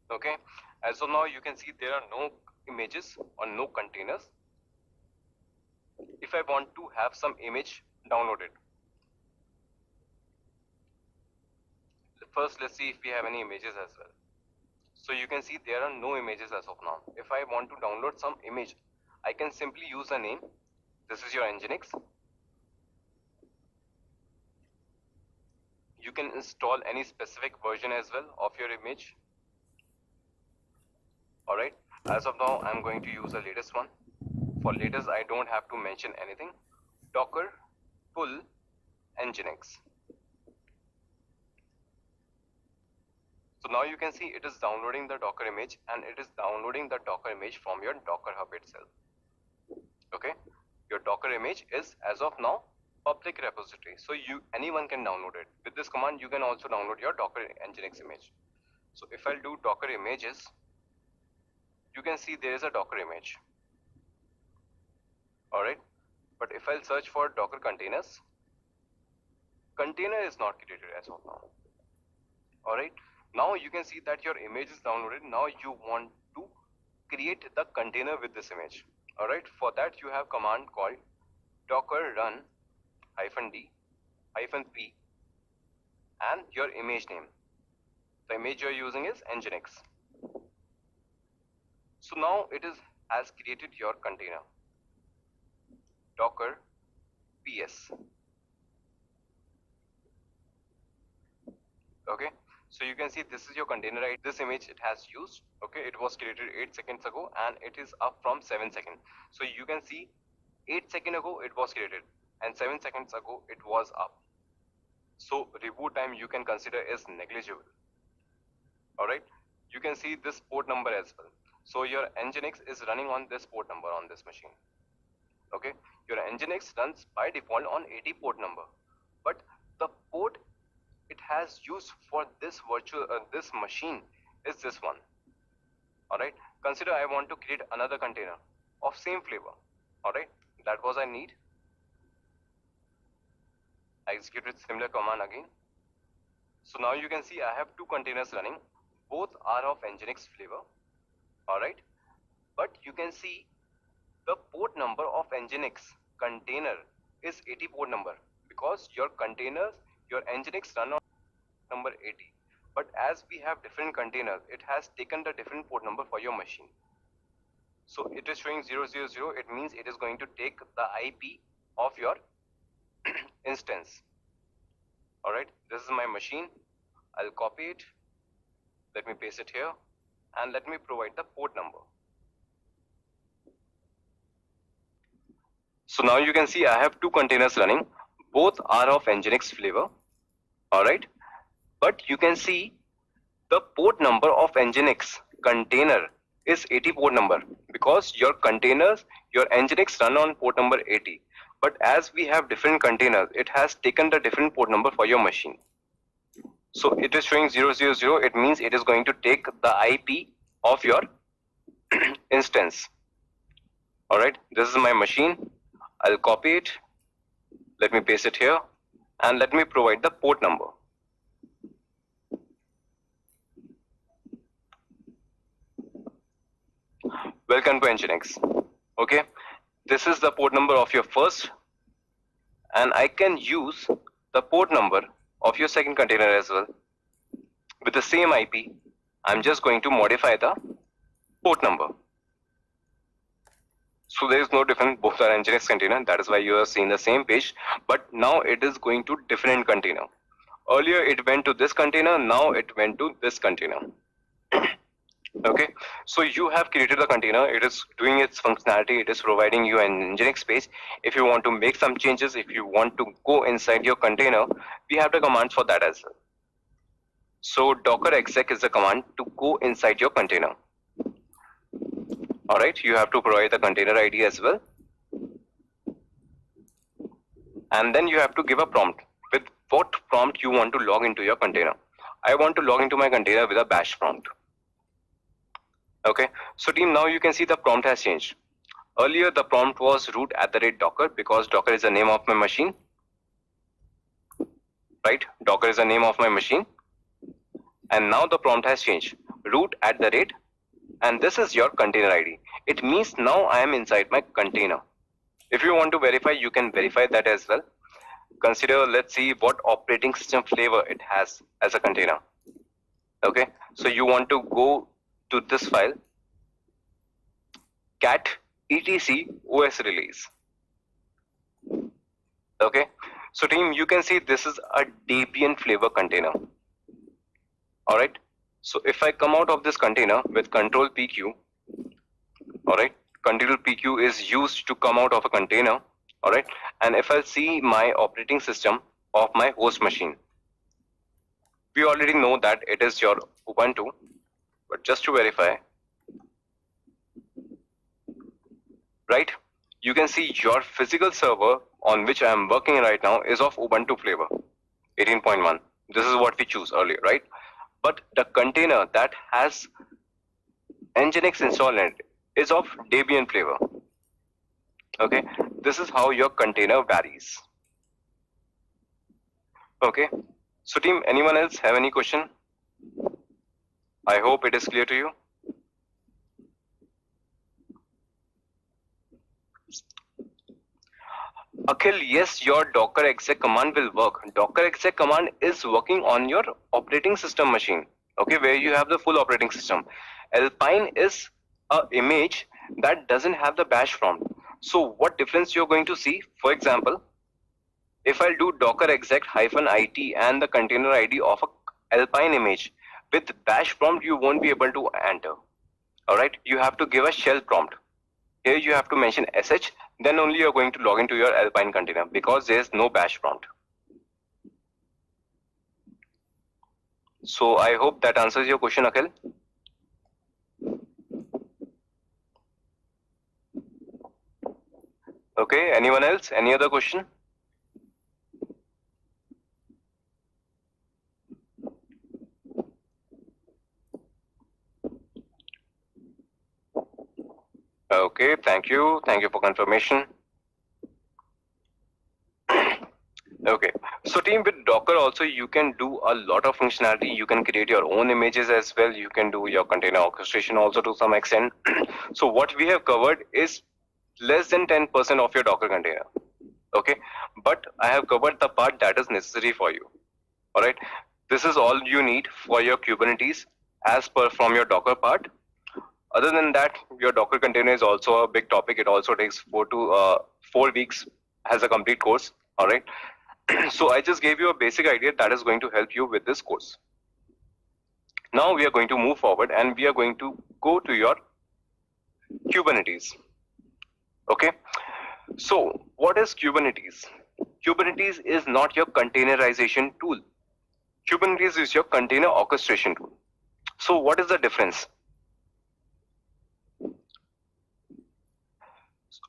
Okay, as of now you can see there are no images or no containers. If I want to have some image downloaded, first let's see if we have any images as well. So you can see there are no images as of now. If I want to download some image, I can simply use a name. This is your Nginx. You can install any specific version as well of your image. Alright, as of now I'm going to use the latest one. For latest I don't have to mention anything. Docker pull Nginx. So now you can see it is downloading the Docker image, and it is downloading the Docker image from your Docker hub itself. Okay, your Docker image is as of now public repository, so anyone can download it. With this command you can also download your Docker Nginx image. So if I'll do Docker images, you can see there is a Docker image. Alright, but if I'll search for Docker containers, container is not created as of now. Alright, now you can see that your image is downloaded. Now you want to create the container with this image. Alright, for that you have command called docker run -d -p and your image name. The image you are using is Nginx. So now it has created your container, docker ps. Okay, so you can see this is your container ID. This image it has used. Okay, it was created 8 seconds ago and it is up from 7 seconds. So you can see 8 seconds ago it was created and 7 seconds ago it was up. So reboot time you can consider is negligible. Alright, you can see this port number as well. So your Nginx is running on this port number on this machine. Okay, your Nginx runs by default on 80 port number, but the port it has used for this this machine is this one. Alright, consider I want to create another container of same flavor. Alright, that was I need. I executed similar command again. So now you can see I have two containers running. Both are of Nginx flavor. Alright, but you can see the port number of Nginx container is 80 port number, because your containers, your Nginx run on number 80. But as we have different containers, it has taken the different port number for your machine. So it is showing 000, it means it is going to take the IP of your instance. Alright, this is my machine. I'll copy it. Let me paste it here and let me provide the port number. So now you can see I have two containers running. Both are of Nginx flavor. Alright, but you can see the port number of Nginx container is 80 port number, because your containers, your Nginx run on port number 80. But as we have different containers, it has taken the different port number for your machine. So it is showing 000, it means it is going to take the IP of your instance. Alright, this is my machine. I'll copy it. Let me paste it here and let me provide the port number. Welcome to Nginx. Okay, this is the port number of your first, and I can use the port number of your second container as well. With the same IP, I'm just going to modify the port number. So there is no difference, both are Nginx container, that is why you are seeing the same page, but now it is going to different container. Earlier it went to this container, now it went to this container. Okay, so you have created the container, it is doing its functionality, it is providing you an Nginx page. If you want to make some changes, if you want to go inside your container, we have the commands for that as well. So docker exec is the command to go inside your container. Alright, you have to provide the container ID as well. And then you have to give a prompt with what prompt you want to log into your container. I want to log into my container with a bash prompt. Okay, so team, now you can see the prompt has changed. Earlier the prompt was root@docker because Docker is the name of my machine, right? Docker is the name of my machine. And now the prompt has changed, root@, and this is your container ID. It means now I am inside my container. If you want to verify, you can verify that as well. Consider, let's see what operating system flavor it has as a container. Okay, so you want to go to this file, cat etc os release. Okay, so team, you can see this is a Debian flavor container. All right, so if I come out of this container with control PQ, all right, control PQ is used to come out of a container. All right, and if I see my operating system of my host machine, we already know that it is your Ubuntu, but just to verify, right, you can see your physical server on which I am working right now is of Ubuntu flavor 18.1. This is what we choose earlier, right? But the container that has Nginx installed in it is of Debian flavor. Okay, this is how your container varies. Okay, so team, anyone else have any question? I hope it is clear to you. Akhil, yes, your docker exec command will work. Docker exec command is working on your operating system machine, okay, where you have the full operating system. Alpine is a image that doesn't have the bash prompt. So what difference you're going to see? For example, if I'll do docker exec -it and the container ID of a Alpine image with bash prompt, you won't be able to enter. All right, you have to give a shell prompt. Here you have to mention sh, then only you're going to log into your Alpine container because there's no bash prompt. So I hope that answers your question, Akhil. Okay, anyone else? Any other question? Okay, thank you. Thank you for confirmation. Okay, so team, with Docker also you can do a lot of functionality. You can create your own images as well. You can do your container orchestration also to some extent. So what we have covered is less than 10% of your Docker container. Okay, but I have covered the part that is necessary for you. All right, this is all you need for your Kubernetes as per from your Docker part. Other than that, your Docker container is also a big topic. It also takes 4 weeks as a complete course. All right. So I just gave you a basic idea that is going to help you with this course. Now we are going to move forward and we are going to go to your Kubernetes. Okay. So what is Kubernetes? Kubernetes is not your containerization tool. Kubernetes is your container orchestration tool. So what is the difference?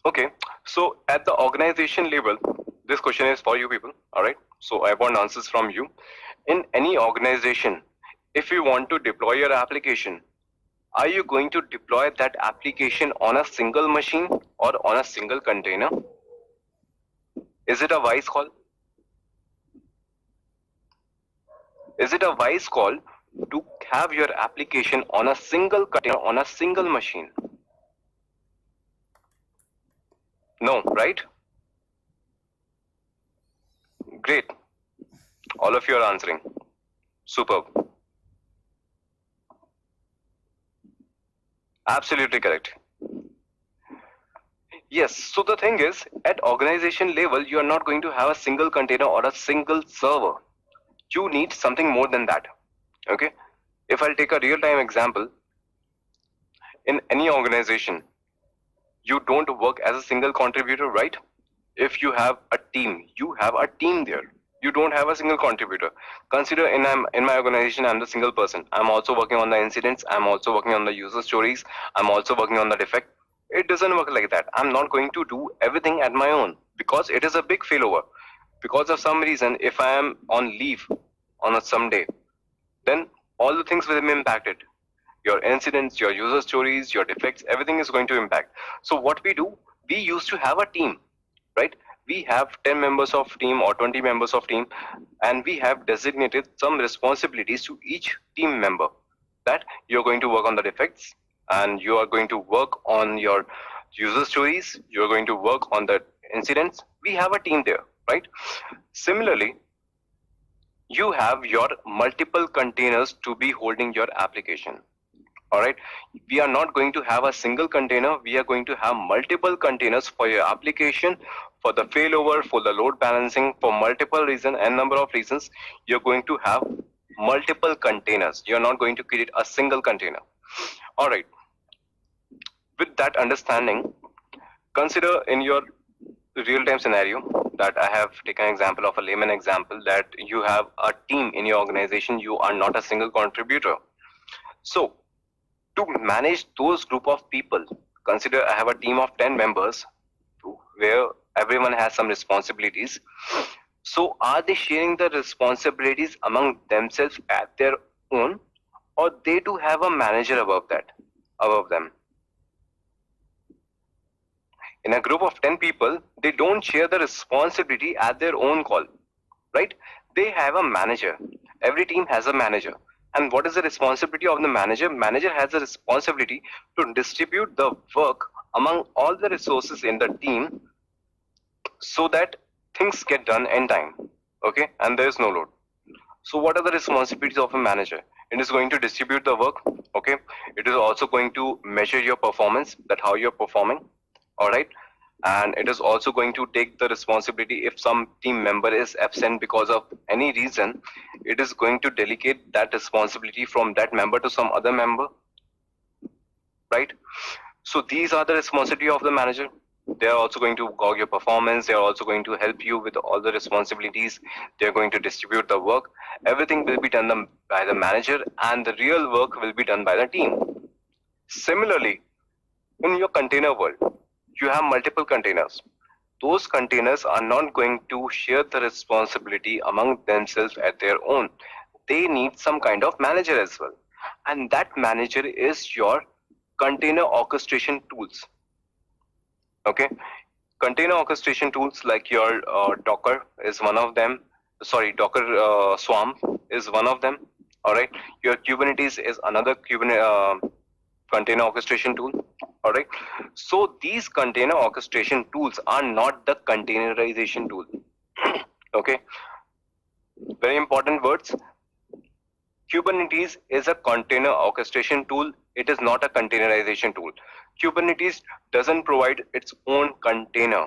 Okay, so at the organization level, this question is for you people, all right? So I want answers from you. In any organization, if you want to deploy your application, are you going to deploy that application on a single machine or on a single container? Is it a wise call? Is it a wise call to have your application on a single container, on a single machine? No, right? Great. All of you are answering. Superb. Absolutely correct. Yes, so the thing is, at organization level, you are not going to have a single container or a single server. You need something more than that. Okay? If I'll take a real-time example, in any organization, you don't work as a single contributor, right? If you have a team, you have a team there. You don't have a single contributor. Consider in my organization, I'm the single person. I'm also working on the incidents. I'm also working on the user stories. I'm also working on the defect. It doesn't work like that. I'm not going to do everything at my own because it is a big failover. Because of some reason, if I am on leave on some day, then all the things will be impacted. your incidents, your user stories, your defects, everything is going to impact. So what we do, we used to have a team, right? We have 10 members of team or 20 members of team, and we have designated some responsibilities to each team member, that you're going to work on the defects and you are going to work on your user stories, you're going to work on the incidents. We have a team there, right? Similarly, you have your multiple containers to be holding your application. All right, we are not going to have a single container, we are going to have multiple containers for your application, for the failover, for the load balancing, for multiple reasons and number of reasons. You're going to have multiple containers, you're not going to create a single container. All right, with that understanding, consider in your real-time scenario that I have taken an example of a layman example, that you have a team in your organization, you are not a single contributor. So to manage those group of people, consider I have a team of 10 members where everyone has some responsibilities. So are they sharing the responsibilities among themselves at their own, or they do have a manager above them? In a group of 10 people, they don't share the responsibility at their own call, right? They have a manager. Every team has a manager. And what is the responsibility of the manager? Manager has a responsibility to distribute the work among all the resources in the team so that things get done in time, okay? And there is no load. So what are the responsibilities of a manager? It is going to distribute the work, okay? It is also going to measure your performance, that how you're performing, all right? And it is also going to take the responsibility if some team member is absent because of any reason, it is going to delegate that responsibility from that member to some other member, right? So these are the responsibility of the manager. They are also going to gauge your performance, they are also going to help you with all the responsibilities, they are going to distribute the work. Everything will be done by the manager and the real work will be done by the team. Similarly, in your container world, you have multiple containers. Those containers are not going to share the responsibility among themselves at their own. They need some kind of manager as well. And that manager is your container orchestration tools. Okay? Container orchestration tools like your Docker is one of them. Sorry, Docker Swarm is one of them. All right. Your Kubernetes is another container orchestration tool. All right. So these container orchestration tools are not the containerization tool. Okay. Very important words. Kubernetes is a container orchestration tool. It is not a containerization tool. Kubernetes doesn't provide its own container.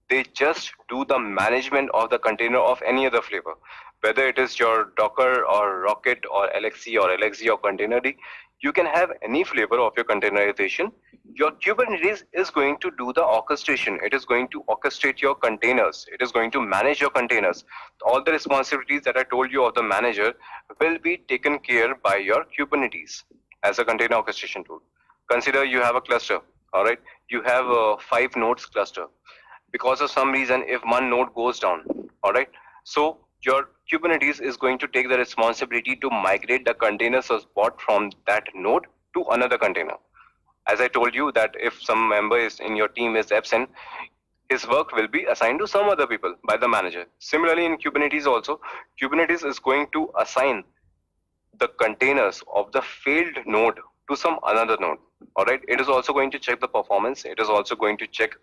They just do the management of the container of any other flavor. Whether it is your Docker or Rocket or LXC or LXZ or Containerd, you can have any flavor of your containerization. Your Kubernetes is going to do the orchestration. It is going to orchestrate your containers. It is going to manage your containers. All the responsibilities that I told you of the manager will be taken care by your Kubernetes as a container orchestration tool. Consider you have a cluster, all right? You have a 5 nodes cluster. Because of some reason, if one node goes down, all right? So your Kubernetes is going to take the responsibility to migrate the containers support from that node to another container. As I told you that if some member is in your team is absent, his work will be assigned to some other people by the manager. Similarly, in Kubernetes also, Kubernetes is going to assign the containers of the failed node to some another node. All right. It is also going to check the performance. It is also going to check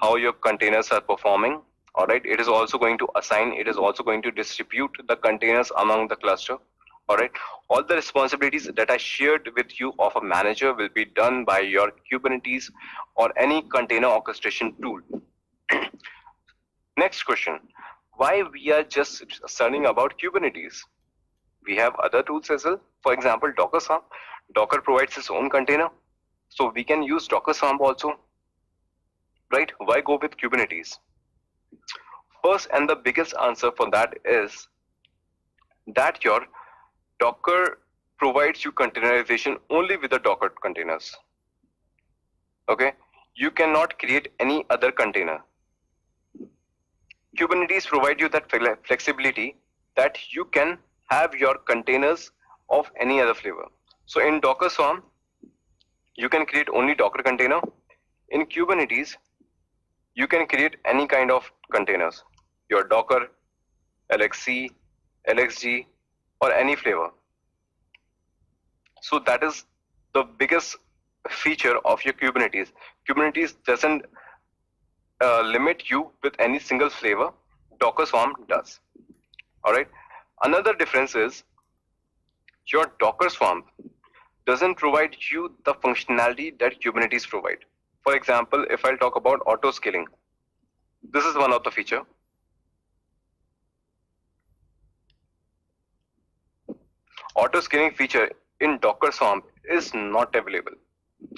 how your containers are performing. All right. It is also going to assign. It is also going to distribute the containers among the cluster. All right. All the responsibilities that I shared with you of a manager will be done by your Kubernetes or any container orchestration tool. Next question. Why we are just learning about Kubernetes? We have other tools as well. For example, Docker Swarm. Docker provides its own container. So we can use Docker Swarm also. Right? Why go with Kubernetes? First and the biggest answer for that is that your Docker provides you containerization only with the Docker containers. Okay? You cannot create any other container. Kubernetes provides you that flexibility that you can have your containers of any other flavor. So in Docker Swarm, you can create only Docker container. In Kubernetes, you can create any kind of containers, your Docker, LXC, LXG, or any flavor. So that is the biggest feature of your Kubernetes. Kubernetes doesn't limit you with any single flavor. Docker Swarm does. All right. Another difference is your Docker Swarm doesn't provide you the functionality that Kubernetes provide. For example, if I'll talk about auto scaling, this is one of the feature. Auto scaling feature in Docker Swarm is not available.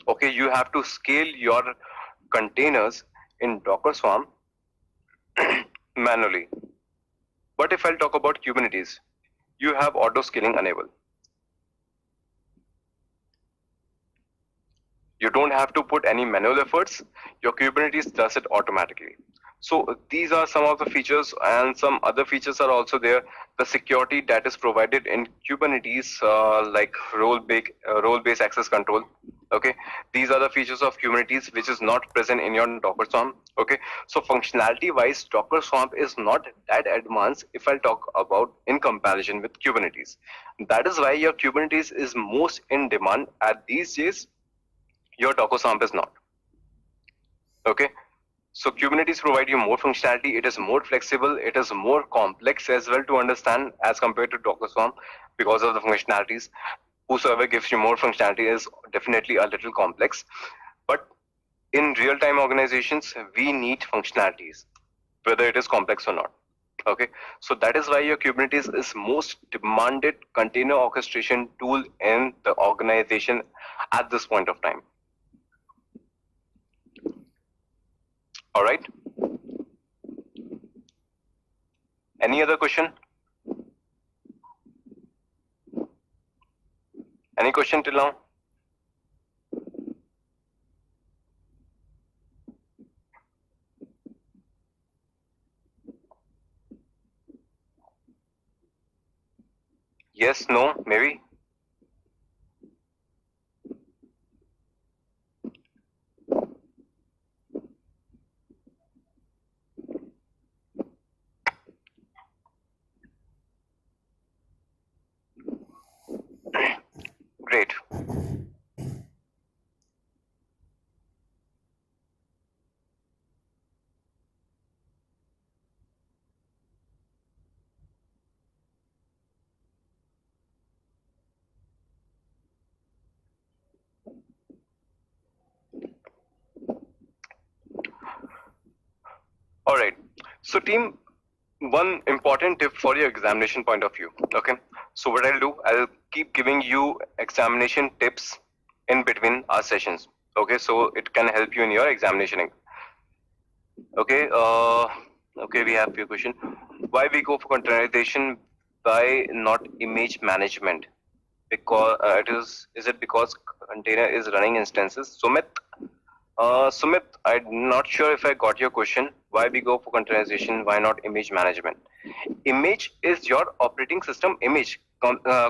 Okay, you have to scale your containers in Docker Swarm manually. But if I'll talk about Kubernetes, you have auto scaling enabled. You don't have to put any manual efforts. Your Kubernetes does it automatically. So these are some of the features, and some other features are also there. The security that is provided in Kubernetes, like role-based access control. Okay, these are the features of Kubernetes which is not present in your Docker Swarm. Okay, so functionality-wise, Docker Swarm is not that advanced if I talk about in comparison with Kubernetes. That is why your Kubernetes is most in demand at these days. Your Docker Swarm is not. Okay. So Kubernetes provide you more functionality. It is more flexible. It is more complex as well to understand as compared to Docker Swarm because of the functionalities. Whosoever gives you more functionality is definitely a little complex. But in real-time organizations, we need functionalities, whether it is complex or not. Okay, so that is why your Kubernetes is most demanded container orchestration tool in the organization at this point of time. All right. Any other question? Any question till now? Yes, no, maybe? Great. All right. So team, one important tip for your examination point of view. Okay. So what I'll do, I'll keep giving you examination tips in between our sessions. Okay. So it can help you in your examination. Okay. Okay. We have few question. Why we go for containerization? Why not image management? Because is it because container is running instances? Sumit, I'm not sure if I got your question. Why we go for containerization? Why not image management? Image is your operating system image.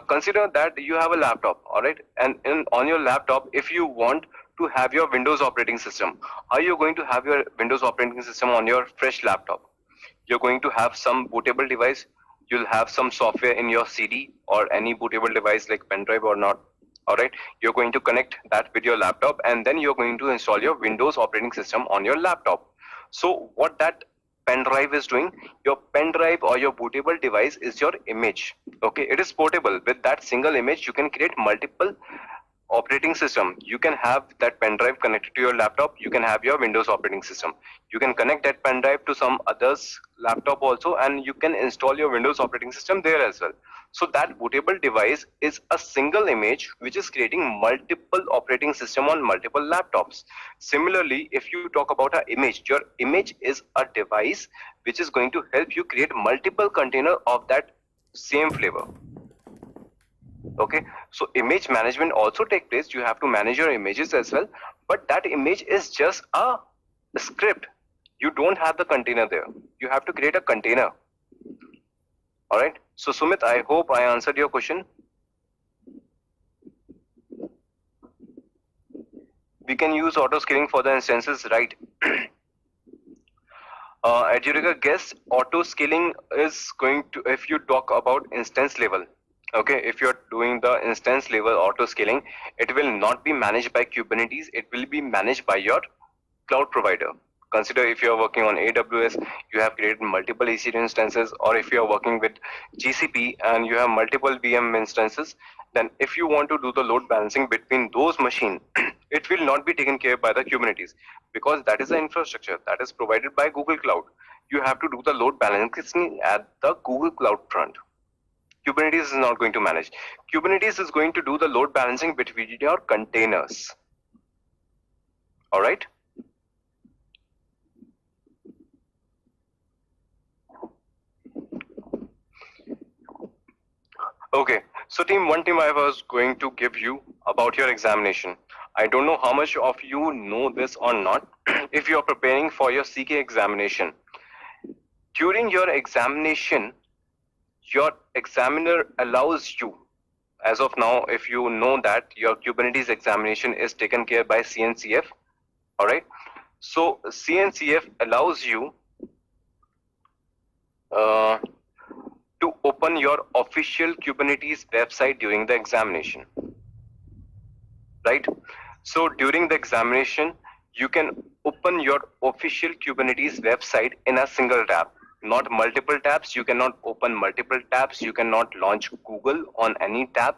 Consider that you have a laptop, all right? And on your laptop, if you want to have your Windows operating system, how are you going to have your Windows operating system on your fresh laptop? You're going to have some bootable device. You'll have some software in your CD or any bootable device like pen drive or not. All right, you're going to connect that with your laptop, and then you're going to install your Windows operating system on your laptop. So what that pen drive is doing, your pen drive or your bootable device is your image. Okay, it is portable. With that single image, you can create multiple operating system. You can have that pen drive connected to your laptop. You can have your Windows operating system. You can connect that pen drive to some other's laptop also, and you can install your Windows operating system there as well. So that bootable device is a single image which is creating multiple operating system on multiple laptops. Similarly, if you talk about an image, your image is a device which is going to help you create multiple container of that same flavor. Okay, so image management also take place. You have to manage your images as well, but that image is just a script. You don't have the container there. You have to create a container. All right. So Sumit, I hope I answered your question. we can use auto scaling for the instances, right? At your guess, auto scaling is going to, if you talk about instance level, okay, if you're doing the instance level auto scaling, it will not be managed by Kubernetes, it will be managed by your cloud provider. Consider if you are working on AWS, you have created multiple EC2 instances, or if you are working with GCP and you have multiple VM instances, then if you want to do the load balancing between those machines, it will not be taken care by the Kubernetes, because that is the infrastructure that is provided by Google Cloud. You have to do the load balancing at the Google Cloud front. Kubernetes is not going to manage. Kubernetes is going to do the load balancing between your containers. All right. Okay, so one team I was going to give you about your examination. I don't know how much of you know this or not. If you are preparing for your CKA examination, during your examination, your examiner allows you, as of now, if you know that your Kubernetes examination is taken care by CNCF, all right? So CNCF allows you to open your official Kubernetes website during the examination, right? So during the examination, you can open your official Kubernetes website in a single tab, not multiple tabs. You cannot open multiple tabs. You cannot launch Google on any tab.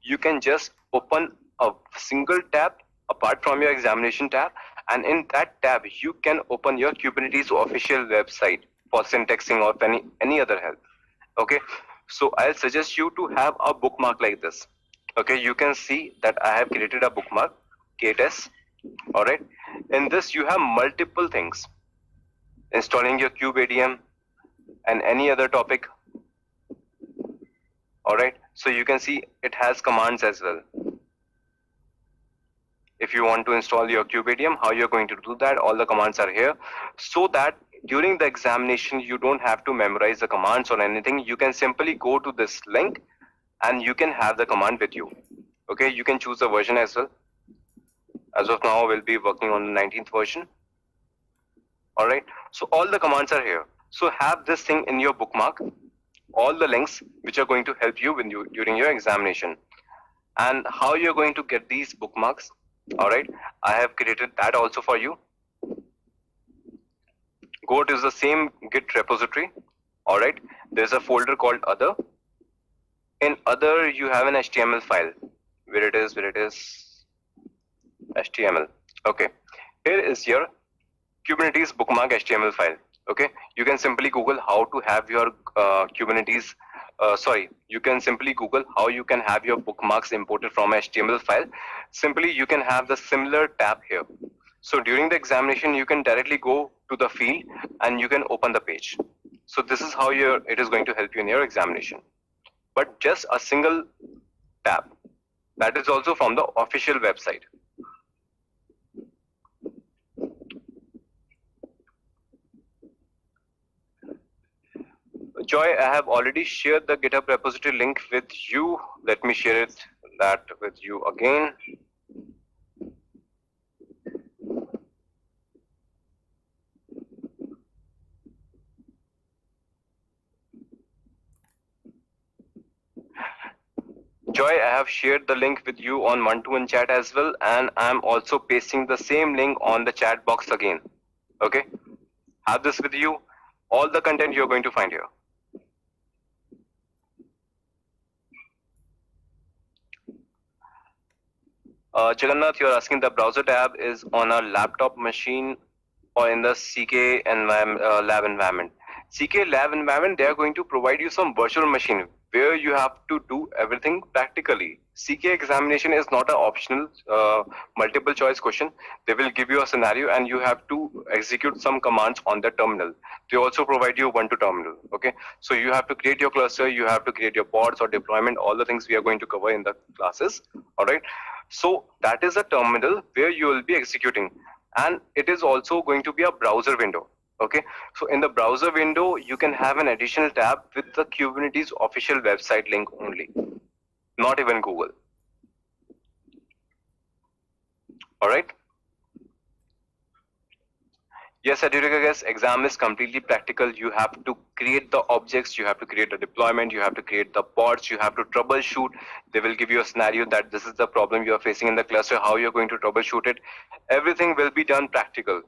You can just open a single tab apart from your examination tab, and in that tab, you can open your Kubernetes official website for syntaxing or any other help. Okay, so I'll suggest you to have a bookmark like this. Okay, you can see that I have created a bookmark, K8s. All right, in this you have multiple things, installing your kubeadm and any other topic. All right, so you can see it has commands as well. If you want to install your kubeadm, how you're going to do that, all the commands are here, so that during the examination you don't have to memorize the commands or anything. You can simply go to this link and you can have the command with you. Okay, you can choose the version as well. As of now, we'll be working on the 19th version. All right, so all the commands are here. So have this thing in your bookmark, all the links which are going to help you when during your examination. And how you're going to get these bookmarks, all right, I have created that also for you. Go to the same Git repository. All right, there's a folder called other. In other, you have an HTML file. Where it is HTML. Okay, here is your Kubernetes bookmark HTML file. Okay, you can simply Google how to have your Kubernetes. You can simply Google how you can have your bookmarks imported from HTML file. Simply, you can have the similar tab here. So during the examination, you can directly go to the field and you can open the page. So this is how it is going to help you in your examination. But just a single tab. That is also from the official website. Joy, I have already shared the GitHub repository link with you. Let me share that with you again. Joy, I have shared the link with you on one-to-one chat as well, and I'm also pasting the same link on the chat box again. Okay, have this with you. All the content you're going to find here. Jagannath, you're asking the browser tab is on a laptop machine or in the CKA lab environment. CKA lab environment, they are going to provide you some virtual machine where you have to do everything practically. CKA examination is not an optional multiple choice question. They will give you a scenario and you have to execute some commands on the terminal. They also provide you one to terminal. Okay, so you have to create your cluster, you have to create your pods or deployment, all the things we are going to cover in the classes. All right, so that is a terminal where you will be executing, and it is also going to be a browser window. Okay, so in the browser window, you can have an additional tab with the Kubernetes official website link only, not even Google. All right. Yes, CKA's exam is completely practical. You have to create the objects, you have to create the deployment, you have to create the pods, you have to troubleshoot. They will give you a scenario that this is the problem you are facing in the cluster, how you're going to troubleshoot it. Everything will be done practical.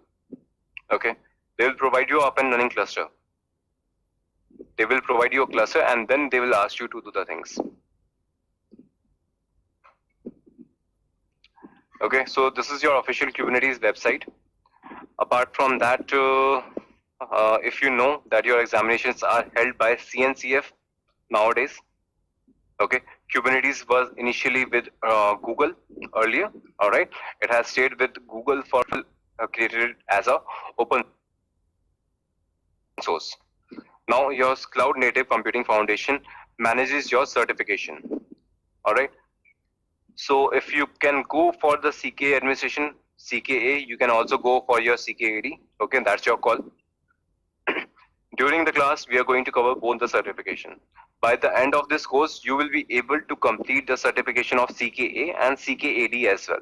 Okay. They will provide you up and running cluster. They will provide you a cluster and then they will ask you to do the things. Okay, so this is your official Kubernetes website. Apart from that, if you know that your examinations are held by CNCF nowadays, okay, Kubernetes was initially with Google earlier, all right. It has stayed with Google for created it as a open source. Now your Cloud Native Computing Foundation manages your certification, all right. So if you can go for the CKA administration, CKA, you can also go for your CKAD. Okay, that's your call. During the class, we are going to cover both the certification. By the end of this course, you will be able to complete the certification of CKA and CKAD as well.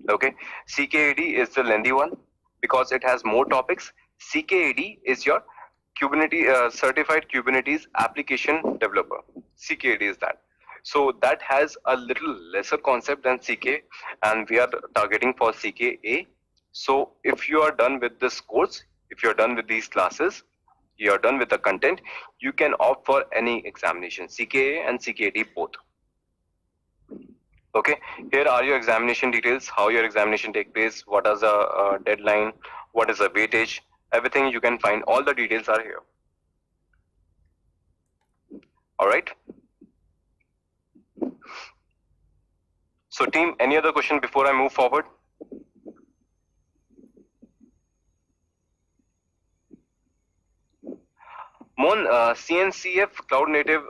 Okay, CKAD is the lengthy one because it has more topics. CKAD is your Kubernetes certified Kubernetes application developer. CKAD is that. So that has a little lesser concept than CK, and we are targeting for CKA. So if you are done with this course, if you are done with these classes, you are done with the content, you can opt for any examination, CKA and CKAD both. Okay, here are your examination details, how your examination take place, what is the deadline, what is the weightage, everything you can find, all the details are here. All right. So team, any other question before I move forward? Mon, CNCF Cloud Native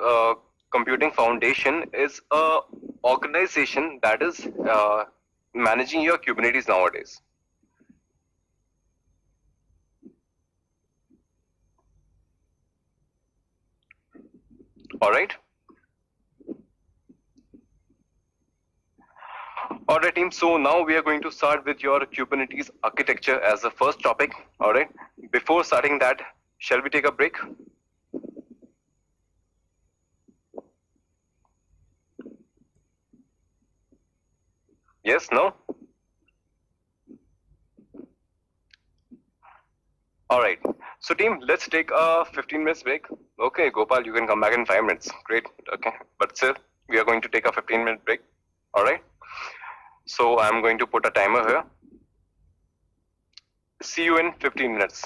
Computing Foundation is a organization that is managing your Kubernetes nowadays. All right. All right, team. So now we are going to start with your Kubernetes architecture as the first topic. All right. Before starting that, shall we take a break? Yes, no? All right. So team, let's take a 15 minutes break. Okay, Gopal, you can come back in 5 minutes. Great. Okay. But still, we are going to take a 15-minute break. All right. So I'm going to put a timer here. See you in 15 minutes.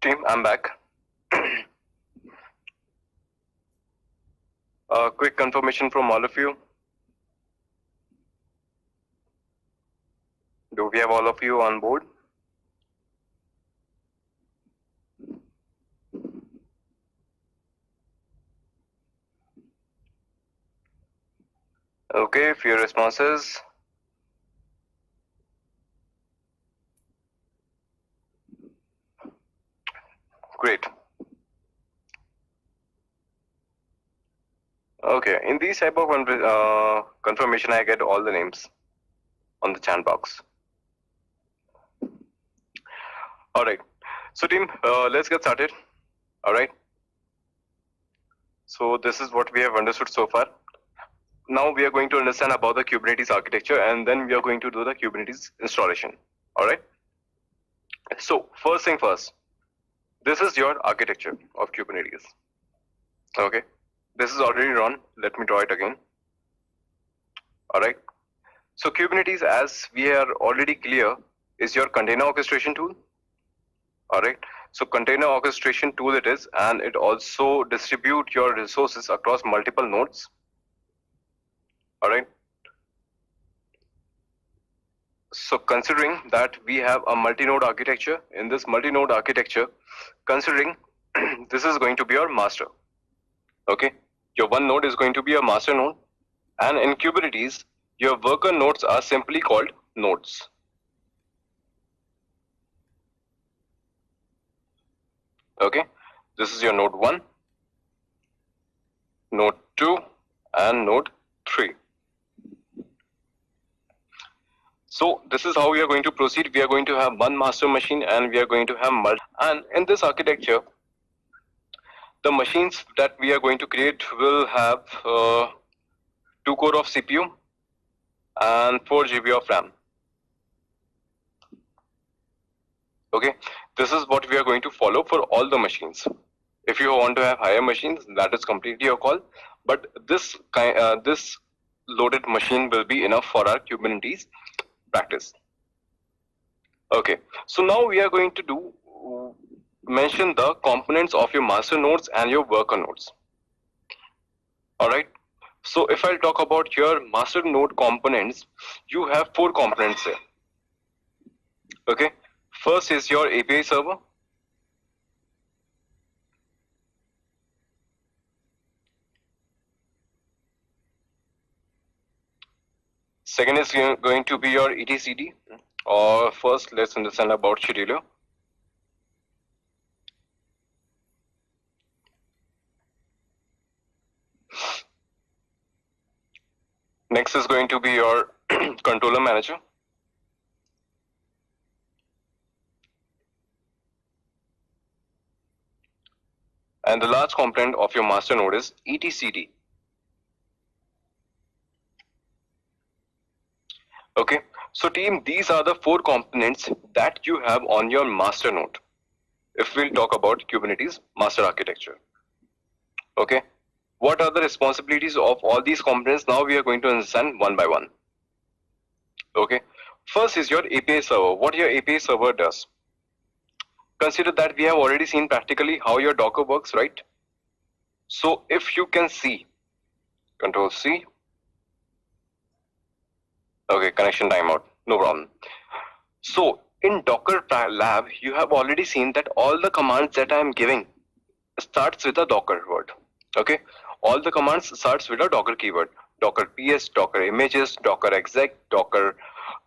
Team, I'm back. Quick confirmation from all of you. Do we have all of you on board? Okay, few responses. Great. Okay, in these type of confirmation, I get all the names on the chat box. All right. So team, let's get started. All right. So this is what we have understood so far. Now we are going to understand about the Kubernetes architecture, and then we are going to do the Kubernetes installation. All right. So first thing first, this is your architecture of Kubernetes. Okay. This is already run. Let me draw it again. All right. So Kubernetes, as we are already clear, is your container orchestration tool. All right. So container orchestration tool it is, and it also distribute your resources across multiple nodes. All right. So considering that we have a multi-node architecture, in this multi-node architecture, considering this is going to be your master. Okay. Your one node is going to be a master node, and in Kubernetes, your worker nodes are simply called nodes. Okay, this is your node 1, node 2, and node 3. So this is how we are going to proceed. We are going to have one master machine, and we are going to have multiple. And in this architecture, the machines that we are going to create will have 2 core of CPU and 4 GB of RAM. Okay, this is what we are going to follow for all the machines. If you want to have higher machines, that is completely your call. But this loaded machine will be enough for our Kubernetes practice. Okay, so now we are going to mention the components of your master nodes and your worker nodes. All right. So if I'll talk about your master node components, you have 4 components here. Okay. First is your API server. Second is going to be your etcd, or first let's understand about scheduler. Next is going to be your controller manager. And the last component of your master node is etcd. Okay, so team, these are the 4 components that you have on your master node. If we'll talk about Kubernetes master architecture. Okay, what are the responsibilities of all these components? Now we are going to understand one by one. Okay, first is your API server. What your API server does. Consider that we have already seen practically how your Docker works, right? So if you can see, Control C. Okay, connection timeout, no problem. So in Docker lab, you have already seen that all the commands that I am giving starts with a Docker word. Okay, all the commands starts with a Docker keyword. Docker PS, Docker images, Docker exec, Docker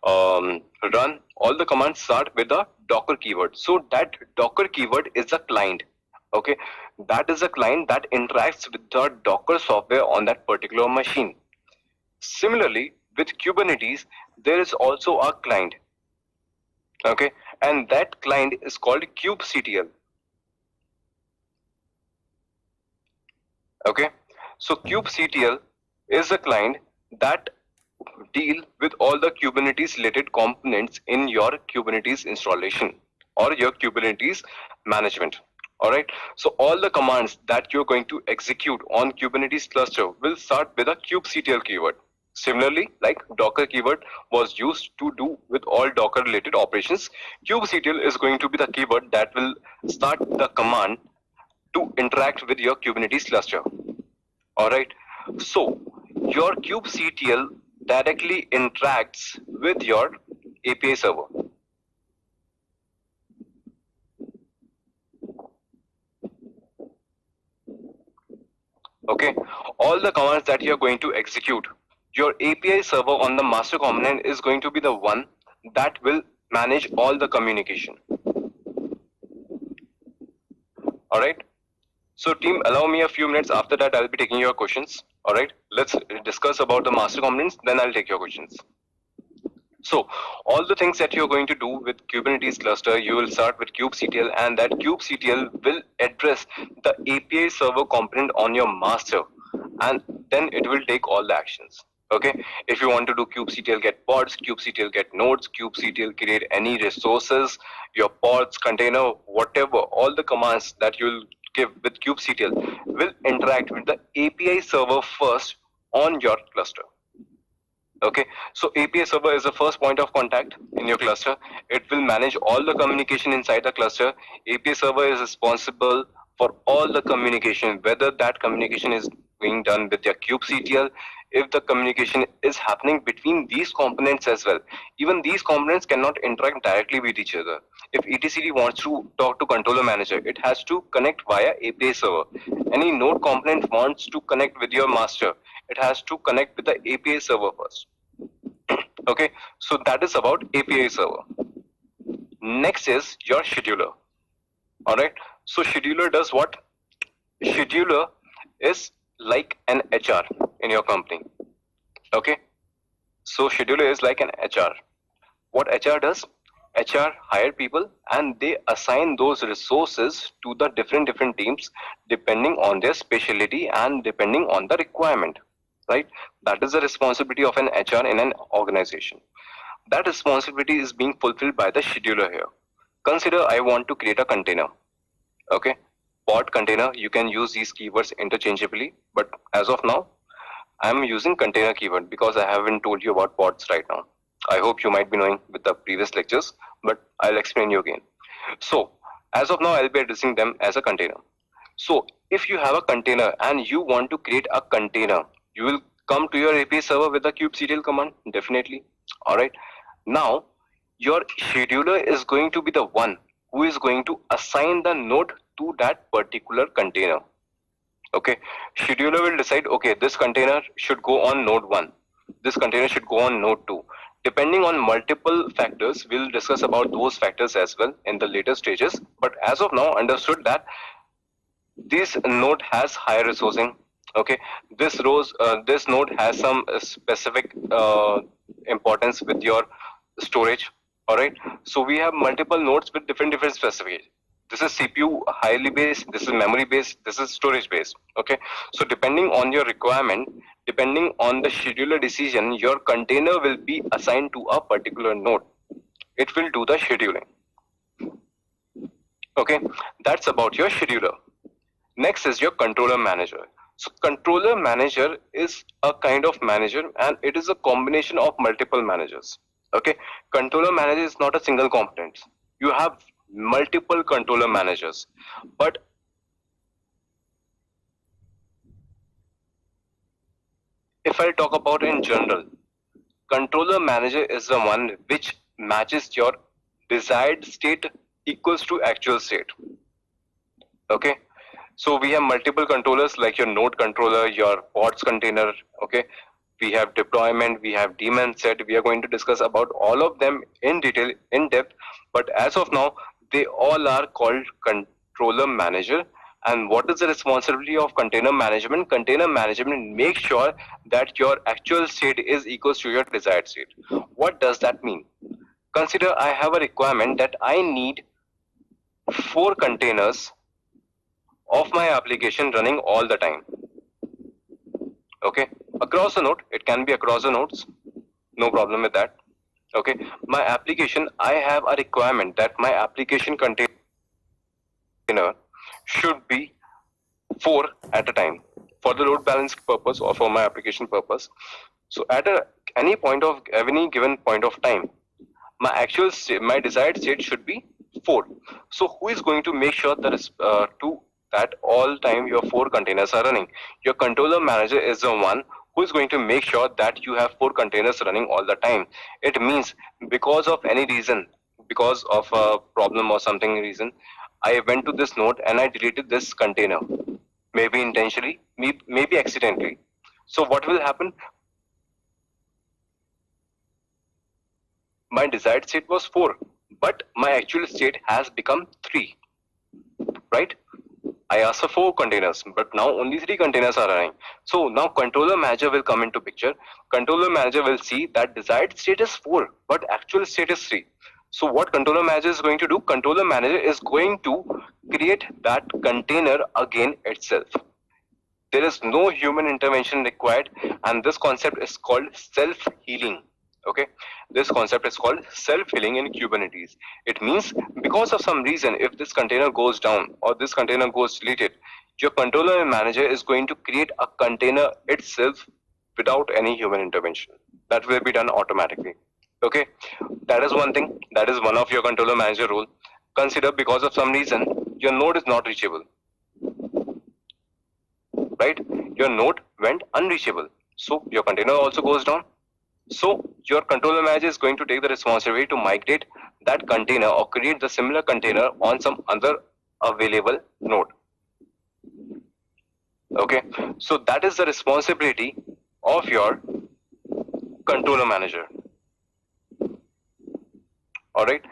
run. All the commands start with a Docker keyword. So that Docker keyword is a client. Okay, that is a client that interacts with the Docker software on that particular machine. Similarly, with Kubernetes, there is also a client. Okay, and that client is called kubectl. Okay, so kubectl is a client that deal with all the Kubernetes related components in your Kubernetes installation or your Kubernetes management. All right, so all the commands that you're going to execute on Kubernetes cluster will start with a kubectl keyword. Similarly, like Docker keyword was used to do with all Docker related operations, kubectl is going to be the keyword that will start the command to interact with your Kubernetes cluster. Alright, so your kubectl directly interacts with your API server. Okay, all the commands that you are going to execute, your API server on the master component is going to be the one that will manage all the communication. Alright, so team, allow me a few minutes. After that, I'll be taking your questions. Alright, let's discuss about the master components, then I'll take your questions. So all the things that you're going to do with Kubernetes cluster, you will start with kubectl, and that kubectl will address the API server component on your master, and then it will take all the actions. Okay, if you want to do kubectl get pods, kubectl get nodes, kubectl create any resources, your pods, container, whatever, all the commands that you'll give with kubectl will interact with the API server first on your cluster. Okay, so API server is the first point of contact in your cluster. It will manage all the communication inside the cluster. API server is responsible for all the communication, whether that communication is being done with your kubectl, if the communication is happening between these components as well. Even these components cannot interact directly with each other. If etcd wants to talk to controller manager, it has to connect via API server. Any node component wants to connect with your master, it has to connect with the API server first. Okay, so that is about API server. Next is your scheduler. Alright, so scheduler does what? Scheduler is like an HR in your company. Okay, so scheduler is like an HR. What HR does? HR hire people and they assign those resources to the different teams depending on their specialty and depending on the requirement. Right? That is the responsibility of an HR in an organization. That responsibility is being fulfilled by the scheduler here. Consider I want to create a container. Okay, pod container, you can use these keywords interchangeably, but as of now, I'm using container keyword because I haven't told you about pods right now. I hope you might be knowing with the previous lectures, but I'll explain you again. So, as of now, I'll be addressing them as a container. So, if you have a container and you want to create a container, you will come to your API server with the kubectl command, definitely. Alright. Now, your scheduler is going to be the one who is going to assign the node to that particular container. Okay. Scheduler will decide, okay, this container should go on node 1. This container should go on node 2. Depending on multiple factors, we'll discuss about those factors as well in the later stages. But as of now, understood that this node has higher resourcing. Okay, this node has some specific importance with your storage. All right, so we have multiple nodes with different specifications. This is CPU highly based, this is memory based, this is storage based. Okay, so depending on your requirement, depending on the scheduler decision, your container will be assigned to a particular node. It will do the scheduling. Okay, that's about your scheduler. Next is your controller manager. So controller manager is a kind of manager and it is a combination of multiple managers. Okay, controller manager is not a single component. You have multiple controller managers, but if I talk about in general, controller manager is the one which matches your desired state equals to actual state. Okay, so we have multiple controllers like your node controller, your pods container. Okay, we have deployment, we have daemon set. We are going to discuss about all of them in detail, in depth, but as of now, they all are called controller manager. And what is the responsibility of container management? Container management makes sure that your actual state is equals to your desired state. What does that mean? Consider I have a requirement that I need 4 containers of my application running all the time. Okay, across a node, it can be across the nodes, no problem with that. Okay, my application, I have a requirement that my application container should be 4 at a time for the load balance purpose or for my application purpose. So at any given point of time, my desired state should be 4. So who is going to make sure that all time your 4 containers are running? Your controller manager is the one who is going to make sure that you have 4 containers running all the time. It means because of any reason, because of a problem or something reason, I went to this node and I deleted this container, maybe intentionally, maybe accidentally. So what will happen? My desired state was 4, but my actual state has become 3, right? I asked for 4 containers, but now only 3 containers are running. So now controller manager will come into picture. Controller manager will see that desired state is 4, but actual state is 3. So what controller manager is going to do? Controller manager is going to create that container again itself. There is no human intervention required, and this concept is called self-healing. Okay, this concept is called self-healing in Kubernetes. It means because of some reason, if this container goes down or this container goes deleted, your controller manager is going to create a container itself without any human intervention. That will be done automatically. Okay, that is one thing. That is one of your controller manager role. Consider because of some reason your node is not reachable, right? Your node went unreachable, so your container also goes down. So your controller manager is going to take the responsibility to migrate that container or create the similar container on some other available node. Okay, so that is the responsibility of your controller manager. All right,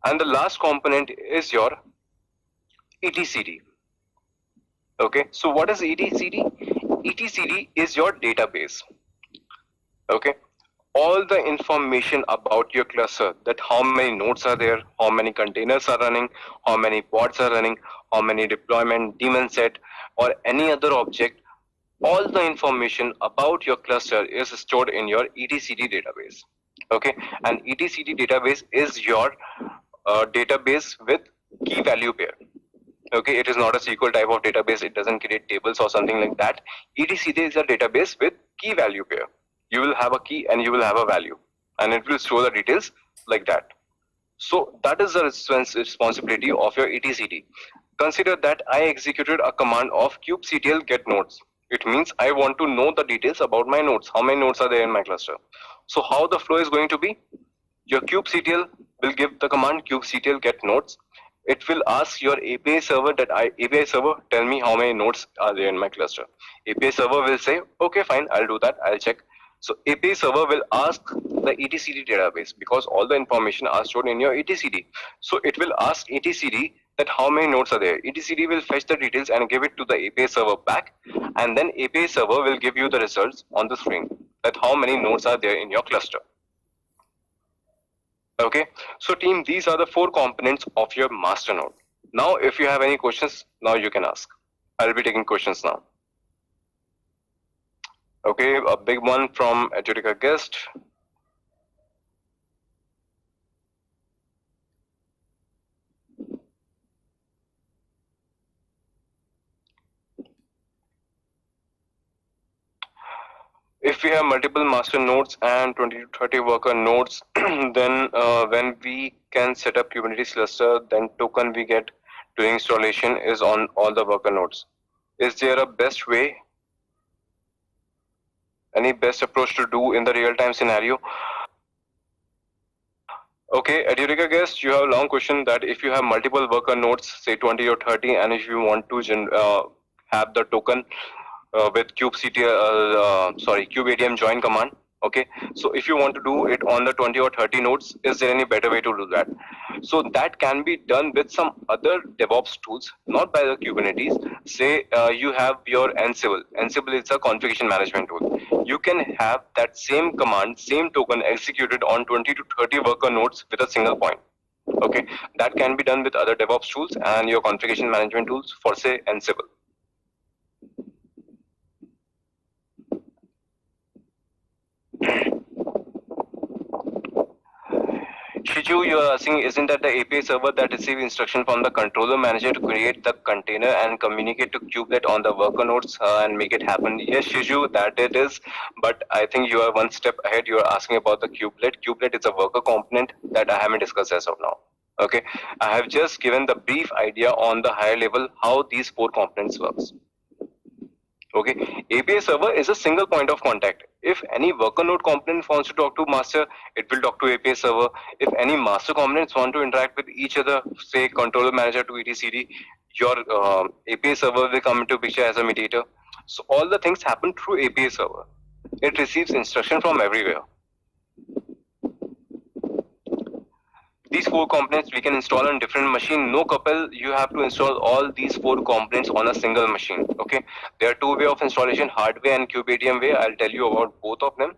and the last component is your etcd. Okay, so what is etcd? Etcd is your database. Okay, all the information about your cluster, that how many nodes are there, how many containers are running, how many pods are running, how many deployment, daemon set, or any other object, all the information about your cluster is stored in your etcd database. Okay, and etcd database is your database with key value pair. Okay, it is not a SQL type of database. It doesn't create tables or something like that. etcd is a database with key value pair. You will have a key and you will have a value, and it will store the details like that. So that is the responsibility of your etcd. Consider that I executed a command of kubectl get nodes. It means I want to know the details about my nodes, how many nodes are there in my cluster. So how the flow is going to be? Your kubectl will give the command kubectl get nodes. It will ask your API server API server, tell me how many nodes are there in my cluster. API server will say, okay, fine, I'll do that, I'll check. So API server will ask the etcd database, because all the information are stored in your etcd. So it will ask etcd that how many nodes are there. etcd will fetch the details and give it to the API server back, and then API server will give you the results on the screen, that how many nodes are there in your cluster. Okay, so team, these are the 4 components of your master node. Now if you have any questions, now you can ask. I'll be taking questions now. Okay, a big one from Edutica guest. If we have multiple master nodes and 20 to 30 worker nodes, then when we can set up Kubernetes cluster, then token we get during installation is on all the worker nodes. Is there a best way, any best approach to do in the real-time scenario? Okay, Edutica guest, you have a long question that if you have multiple worker nodes, say 20 or 30, and if you want to have the token with kubeadm join command. Okay, so if you want to do it on the 20 or 30 nodes, is there any better way to do that? So that can be done with some other DevOps tools, not by the Kubernetes. Say you have your Ansible. Ansible is a configuration management tool. You can have that same command, same token executed on 20 to 30 worker nodes with a single point. Okay, that can be done with other DevOps tools and your configuration management tools for, say, Ansible. Shiju, you are asking, isn't that the API server that receives instruction from the controller manager to create the container and communicate to kubelet on the worker nodes and make it happen? Yes, Shiju, that it is. But I think you are one step ahead. You are asking about the kubelet. Kubelet is a worker component that I haven't discussed as of now. Okay, I have just given the brief idea on the higher level how these four components works. Okay, API server is a single point of contact. If any worker node component wants to talk to master, it will talk to API server. If any master components want to interact with each other, say controller manager to etcd, your API server will come into picture as a mediator. So all the things happen through API server. It receives instruction from everywhere. These four components we can install on different machine. No couple, you have to install all these four components on a single machine. Okay, there are two way of installation, hardware and kubectl way. I'll tell you about both of them.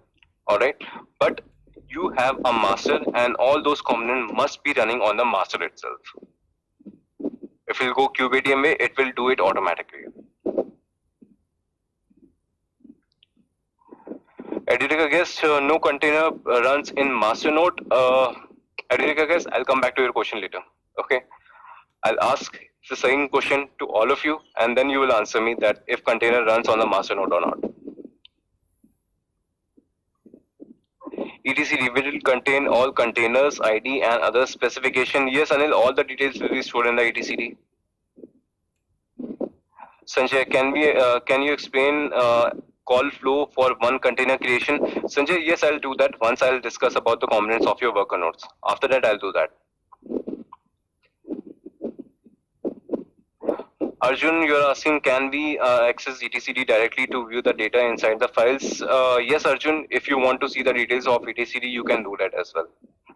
All right, but you have a master and all those components must be running on the master itself. If you go kubectl way, it will do it automatically. Editor guest, no container runs in master node. Adhirika guys, I'll come back to your question later. Okay, I'll ask the same question to all of you, and then you will answer me that if container runs on the master node or not. etcd will contain all containers, ID, and other specification. Yes, Anil, all the details will be stored in the etcd. Sanjay, can you explain call flow for one container creation? Sanjay, yes, I'll do that once I'll discuss about the components of your worker nodes. After that, I'll do that. Arjun, you're asking, can we access etcd directly to view the data inside the files? Yes, Arjun, if you want to see the details of etcd, you can do that as well.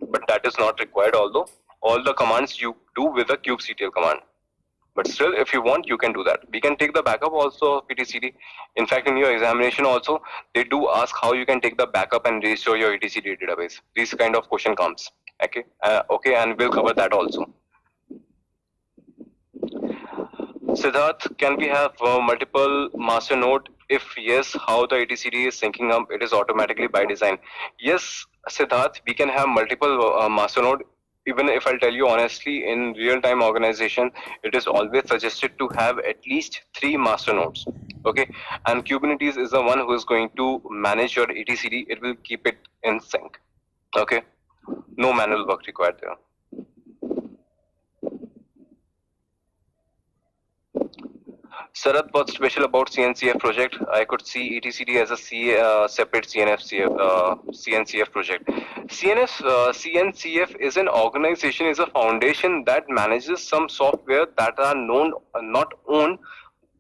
But that is not required, although all the commands you do with the kubectl command. But still, if you want, you can do that. We can take the backup also of etcd. In fact, in your examination also, they do ask how you can take the backup and restore your etcd database. This kind of question comes. Okay, okay, and we'll cover that also. Siddharth, can we have multiple master node? If yes, how the etcd is syncing up? It is automatically by design. Yes, Siddharth, we can have multiple master node. Even if I'll tell you honestly, in real-time organization, it is always suggested to have at least 3 master nodes. Okay, and Kubernetes is the one who is going to manage your etcd. It will keep it in sync. Okay, no manual work required there. Sarath, what's special about CNCF project? I could see etcd as a separate CNCF project. CNCF is an organization, is a foundation that manages some software that are not owned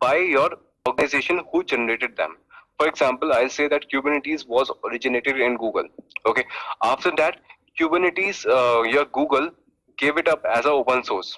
by your organization who generated them. For example, I'll say that Kubernetes was originated in Google. Okay, after that, Kubernetes, your Google gave it up as an open source.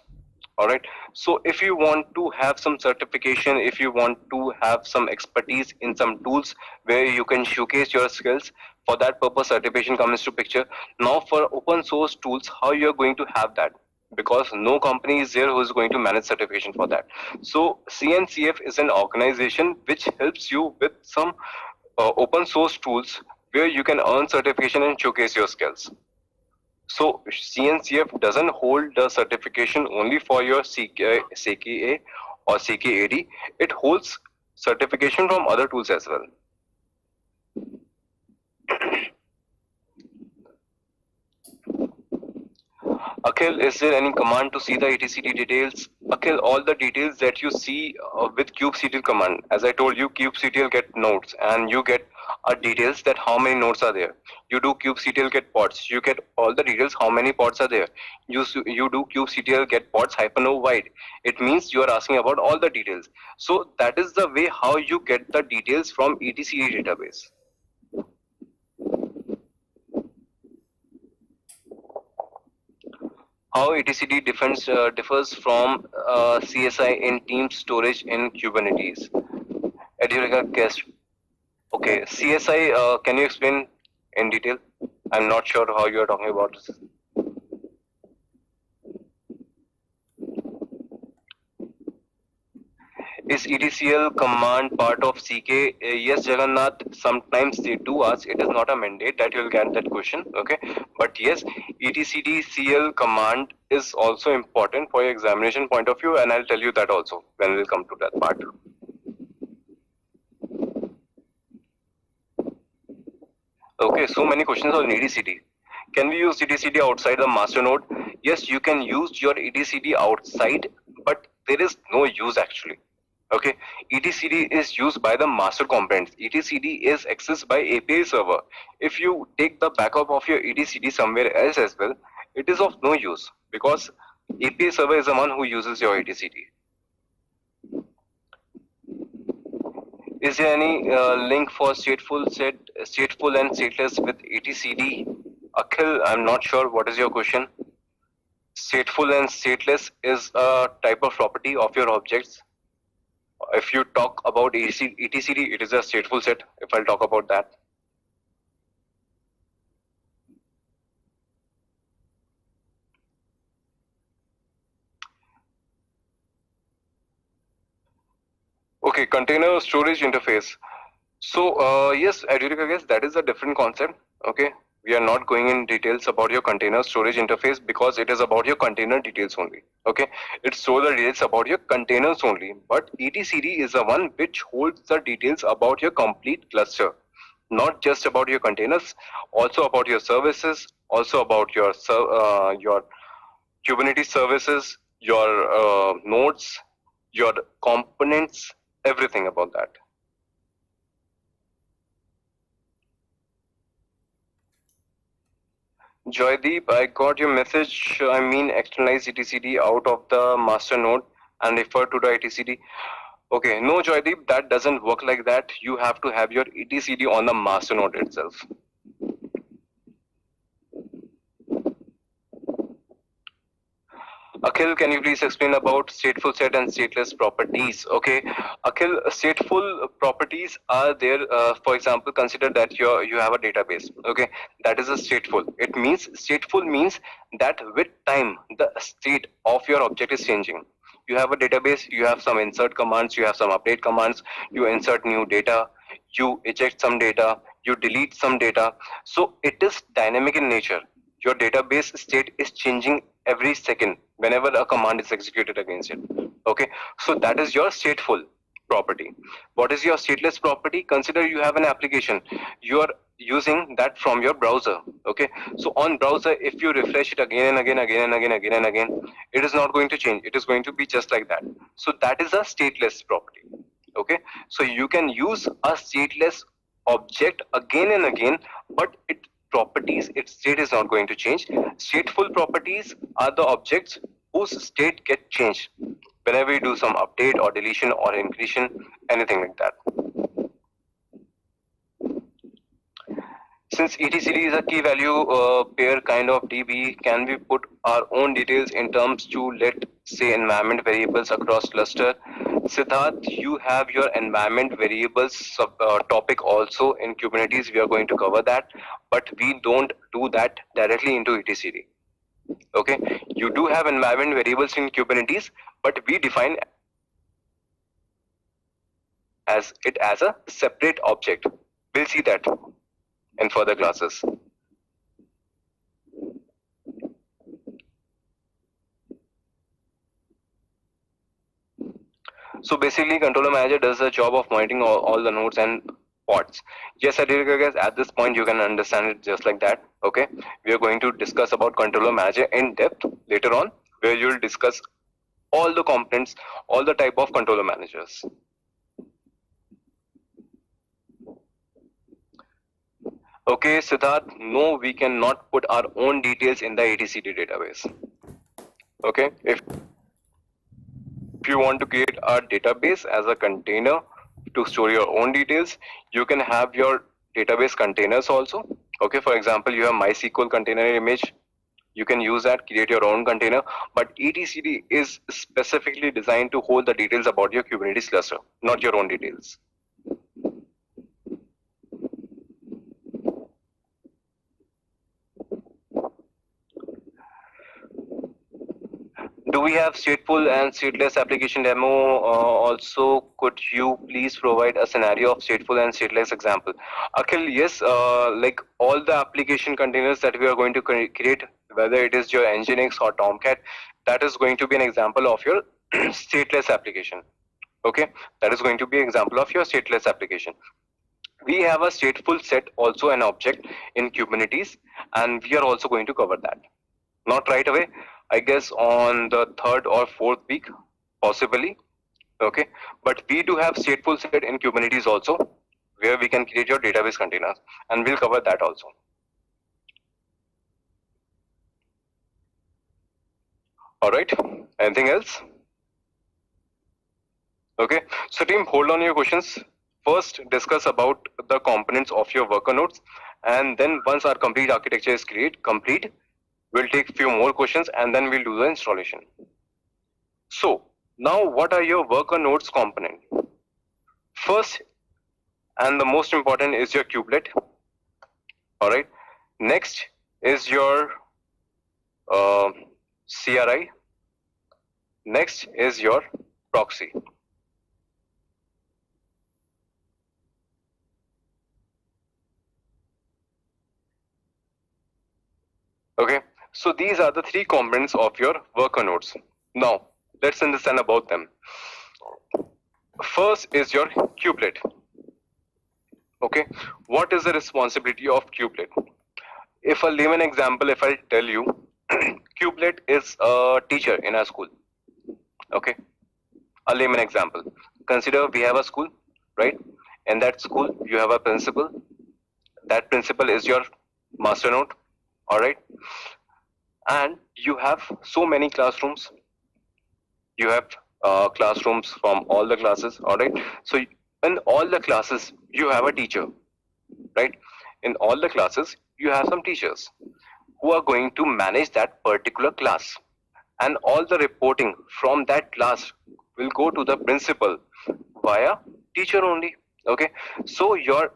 All right, so if you want to have some certification, if you want to have some expertise in some tools where you can showcase your skills, for that purpose certification comes to picture. Now for open source tools, how you're going to have that? Because no company is there who is going to manage certification for that. So CNCF is an organization which helps you with some open source tools where you can earn certification and showcase your skills. So CNCF doesn't hold the certification only for your CKA or CKAD. It holds certification from other tools as well. Akhil, is there any command to see the etcd details? Akhil, all the details that you see with kubectl command, as I told you, kubectl get nodes and you get details that how many nodes are there. You do kubectl get pods, you get all the details how many pods are there. You do kubectl get pods -o wide. It means you are asking about all the details. So that is the way how you get the details from etcd database. How etcd differs from CSI in team storage in Kubernetes. Edurika guest. Okay, CSI, can you explain in detail? I'm not sure how you are talking about this. Is ETCL command part of CK? Yes, Jagannath, sometimes they do ask. It is not a mandate that you'll get that question, okay? But yes, ETCL command is also important for your examination point of view, and I'll tell you that also when we'll come to that part. Okay, so many questions on ETCD. Can we use ETCD outside the master node? Yes, you can use your ETCD outside, but there is no use actually. Okay, ETCD is used by the master components. ETCD is accessed by API server. If you take the backup of your ETCD somewhere else as well, it is of no use because API server is the one who uses your ETCD. Is there any link for stateful and stateless with ETCD? Akhil, I'm not sure what is your question. Stateful and stateless is a type of property of your objects. If you talk about ETCD, it is a stateful set, if I'll talk about that. Okay, container storage interface. So yes, I guess that is a different concept. Okay, we are not going in details about your container storage interface because it is about your container details only. Okay, it stores the details about your containers only. But ETCD is the one which holds the details about your complete cluster, not just about your containers, also about your services, also about your Kubernetes services, your nodes, your components, everything about that. Joydeep, I got your message. I mean, externalize ETCD out of the master node and refer to the ETCD. Okay, no, Joydeep, that doesn't work like that. You have to have your ETCD on the master node itself. Akhil, can you please explain about stateful set and stateless properties? Okay, Akhil, stateful properties are there. For example, consider that you have a database. Okay, that is a stateful. It means stateful means that with time the state of your object is changing. You have a database. You have some insert commands. You have some update commands. You insert new data. You eject some data. You delete some data. So it is dynamic in nature. Your database state is changing every second whenever a command is executed against it. Okay, so that is your stateful property. What is your stateless property? Consider you have an application. You are using that from your browser. Okay, so on browser, if you refresh it again and again, it is not going to change. It is going to be just like that. So that is a stateless property. Okay, so you can use a stateless object again and again, but its state is not going to change. Stateful properties are the objects whose state get changed whenever you do some update or deletion or increase, anything like that. Since ETCD is a key value pair kind of DB, can we put our own details in terms to, let's say, environment variables across cluster? Siddharth, you have your environment variables topic also in Kubernetes. We are going to cover that, but we don't do that directly into ETCD. Okay, you do have environment variables in Kubernetes, but we define it as a separate object. We'll see that in further classes. So basically, controller manager does the job of monitoring all the nodes and pods. Yes, I did, guys. At this point, you can understand it just like that. Okay, we are going to discuss about controller manager in depth later on, where you'll discuss all the components, all the type of controller managers. Okay, Siddharth, no, we cannot put our own details in the etcd database. Okay, if you want to create a database as a container to store your own details, you can have your database containers also. Okay, for example, you have MySQL container image. You can use that, create your own container, but etcd is specifically designed to hold the details about your Kubernetes cluster, not your own details. Do we have stateful and stateless application demo? Also, could you please provide a scenario of stateful and stateless example? Akhil, yes, like all the application containers that we are going to create, whether it is your Nginx or Tomcat, that is going to be an example of your stateless application. Okay, that is going to be an example of your stateless application. We have a stateful set, also an object in Kubernetes, and we are also going to cover that. Not right away, I guess on the 3rd or 4th week, possibly. Okay, but we do have stateful set in Kubernetes also, where we can create your database containers, and we'll cover that also. All right, anything else? Okay, so team, hold on your questions. First, discuss about the components of your worker nodes, and then once our complete architecture is complete, we'll take few more questions and then we'll do the installation. So now what are your worker nodes component? First and the most important is your kubelet. All right. Next is your CRI. Next is your proxy. Okay. So these are the 3 components of your worker nodes. Now, let's understand about them. First is your kubelet. Okay, what is the responsibility of kubelet? If I'll give an example, if I tell you, kubelet is a teacher in a school. Okay, I'll name an example. Consider we have a school, right? In that school, you have a principal. That principal is your master node. All right. And you have so many classrooms. You have classrooms from all the classes. All right. So in all the classes, you have a teacher, right? In all the classes, you have some teachers who are going to manage that particular class. And all the reporting from that class will go to the principal via teacher only. Okay. So your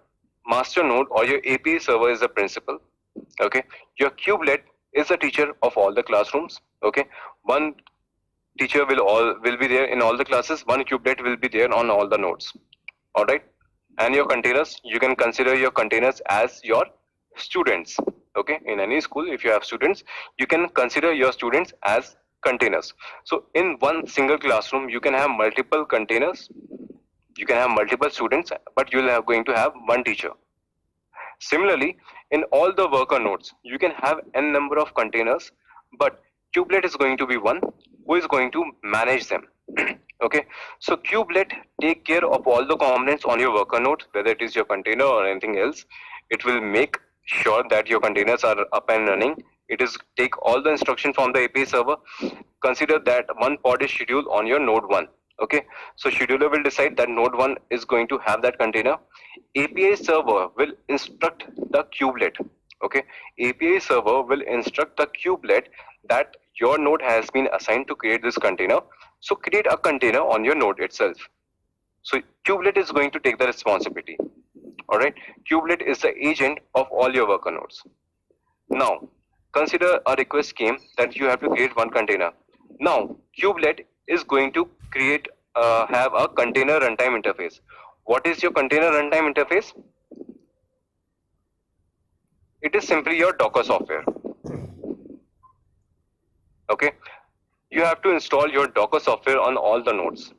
master node or your API server is the principal. Okay. Your kubelet is the teacher of all the classrooms. Okay, one teacher will be there in all the classes. One kubelet will be there on all the nodes. All right, and your containers, you can consider your containers as your students. Okay, in any school, if you have students, you can consider your students as containers. So in one single classroom, you can have multiple containers. You can have multiple students, but you are going to have one teacher. Similarly, in all the worker nodes, you can have n number of containers, but kubelet is going to be one who is going to manage them. Okay, so kubelet take care of all the components on your worker node, whether it is your container or anything else. It will make sure that your containers are up and running. It is take all the instruction from the API server. Consider that one pod is scheduled on your node 1. Okay, so scheduler will decide that node 1 is going to have that container. API server will instruct the kubelet. Okay, API server will instruct the kubelet that your node has been assigned to create this container. So create a container on your node itself. So kubelet is going to take the responsibility. All right, kubelet is the agent of all your worker nodes. Now, consider a request came that you have to create one container. Now, kubelet is going to have a container runtime interface. What is your container runtime interface? It is simply your Docker software. Okay, you have to install your Docker software on all the nodes.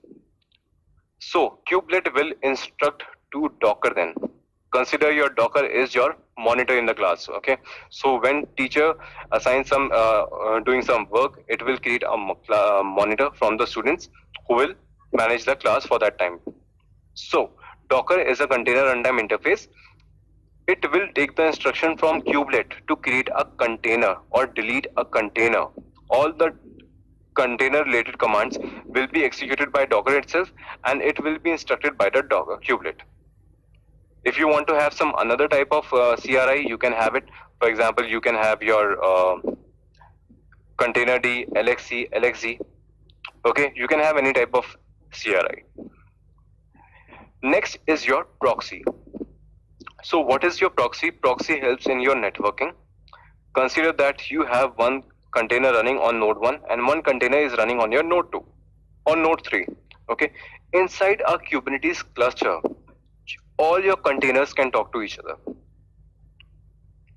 So kubelet will instruct to Docker then. Consider your Docker is your monitor in the class. Okay, so when teacher assigns some doing some work, it will create a monitor from the students who will manage the class for that time. So Docker is a container runtime interface. It will take the instruction from kubelet to create a container or delete a container. All the container related commands will be executed by Docker itself, and it will be instructed by the Docker kubelet. If you want to have some another type of CRI, you can have it. For example, you can have your container D, LXC, LXZ. Okay, you can have any type of CRI. Next is your proxy. So what is your proxy? Proxy helps in your networking. Consider that you have one container running on node 1 and one container is running on your node 2 or node 3. Okay, inside a Kubernetes cluster, all your containers can talk to each other.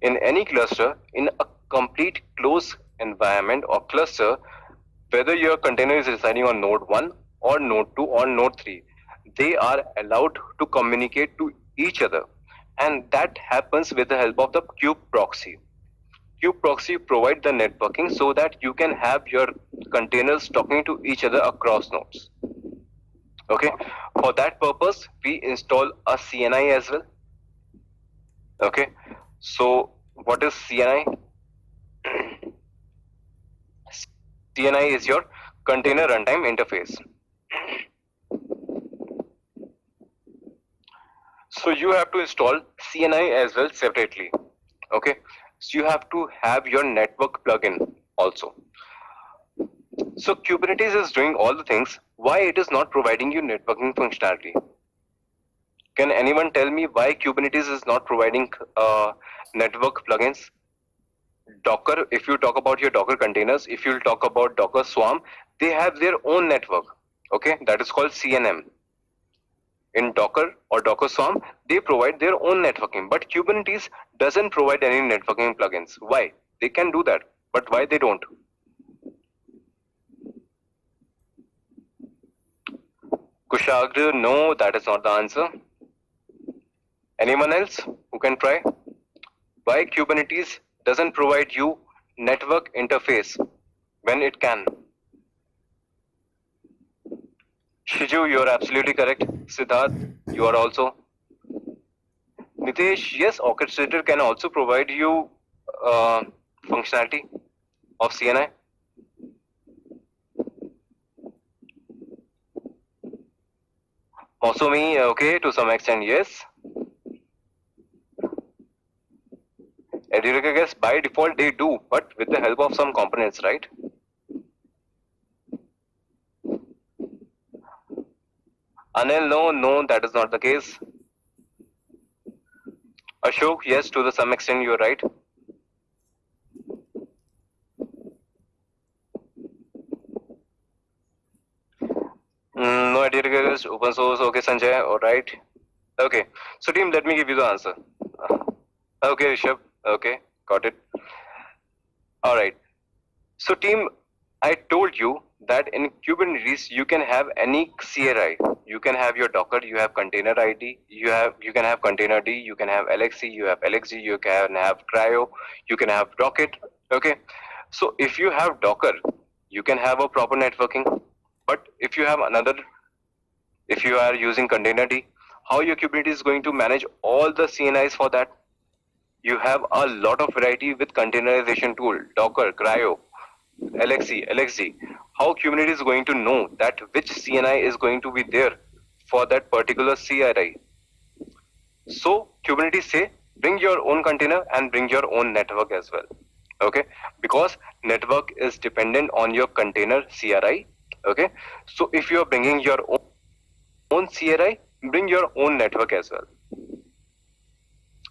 In any cluster, in a complete closed environment or cluster, whether your container is residing on node 1 or node 2 or node 3, they are allowed to communicate to each other, and that happens with the help of the kube proxy. Kube proxy provide the networking so that you can have your containers talking to each other across nodes. Okay, for that purpose we install a CNI as well. Okay, so what is CNI? CNI is your container runtime interface. So you have to install CNI as well separately. Okay, so you have to have your network plugin also. So Kubernetes is doing all the things. Why it is not providing you networking functionality? Can anyone tell me why Kubernetes is not providing network plugins? Docker, if you talk about your Docker containers, if you talk about Docker Swarm, they have their own network. Okay, that is called CNM. In Docker or Docker Swarm, they provide their own networking, but Kubernetes doesn't provide any networking plugins. Why? They can do that, but why they don't? Kushagra, no, that is not the answer. Anyone else who can try? Why Kubernetes doesn't provide you network interface when it can? Shiju, you are absolutely correct. Siddharth, you are also. Nitesh, yes, orchestrator can also provide you functionality of CNI. Also me, okay, to some extent, yes. Edureka, guess by default they do, but with the help of some components, right? Anil, no, that is not the case. Ashok, yes, to the some extent you are right. No idea, guys. Open source, okay, Sanjay, alright. Okay, so team, let me give you the answer. Okay, Rishabh, okay, got it. Alright, so team, I told you that in Kubernetes you can have any CRI. You can have your Docker, you have container ID, you can have container D, you can have LXC, you have LXG, you can have Cryo, you can have Docket. Okay, so if you have Docker, you can have a proper networking. But if you have another, if you are using container D, how your Kubernetes is going to manage all the CNIs for that? You have a lot of variety with containerization tool, Docker, Cryo, LXC, LXG. How Kubernetes is going to know that which CNI is going to be there for that particular CRI? So Kubernetes say, bring your own container and bring your own network as well. Okay, because network is dependent on your container CRI. Okay, so if you are bringing your own CRI, bring your own network as well.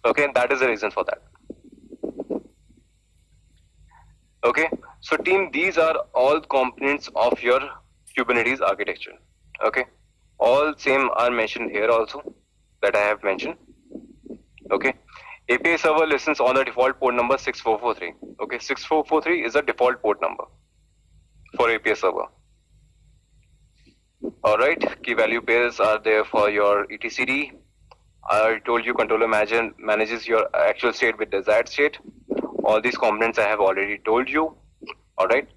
Okay, that is the reason for that. Okay, so team, these are all components of your Kubernetes architecture. Okay, all same are mentioned here also that I have mentioned. Okay, API server listens on the default port number 6443. Okay, 6443 is the default port number for API server. Alright, key value pairs are there for your etcd. I told you controller manager manages your actual state with desired state. All these components I have already told you. Alright,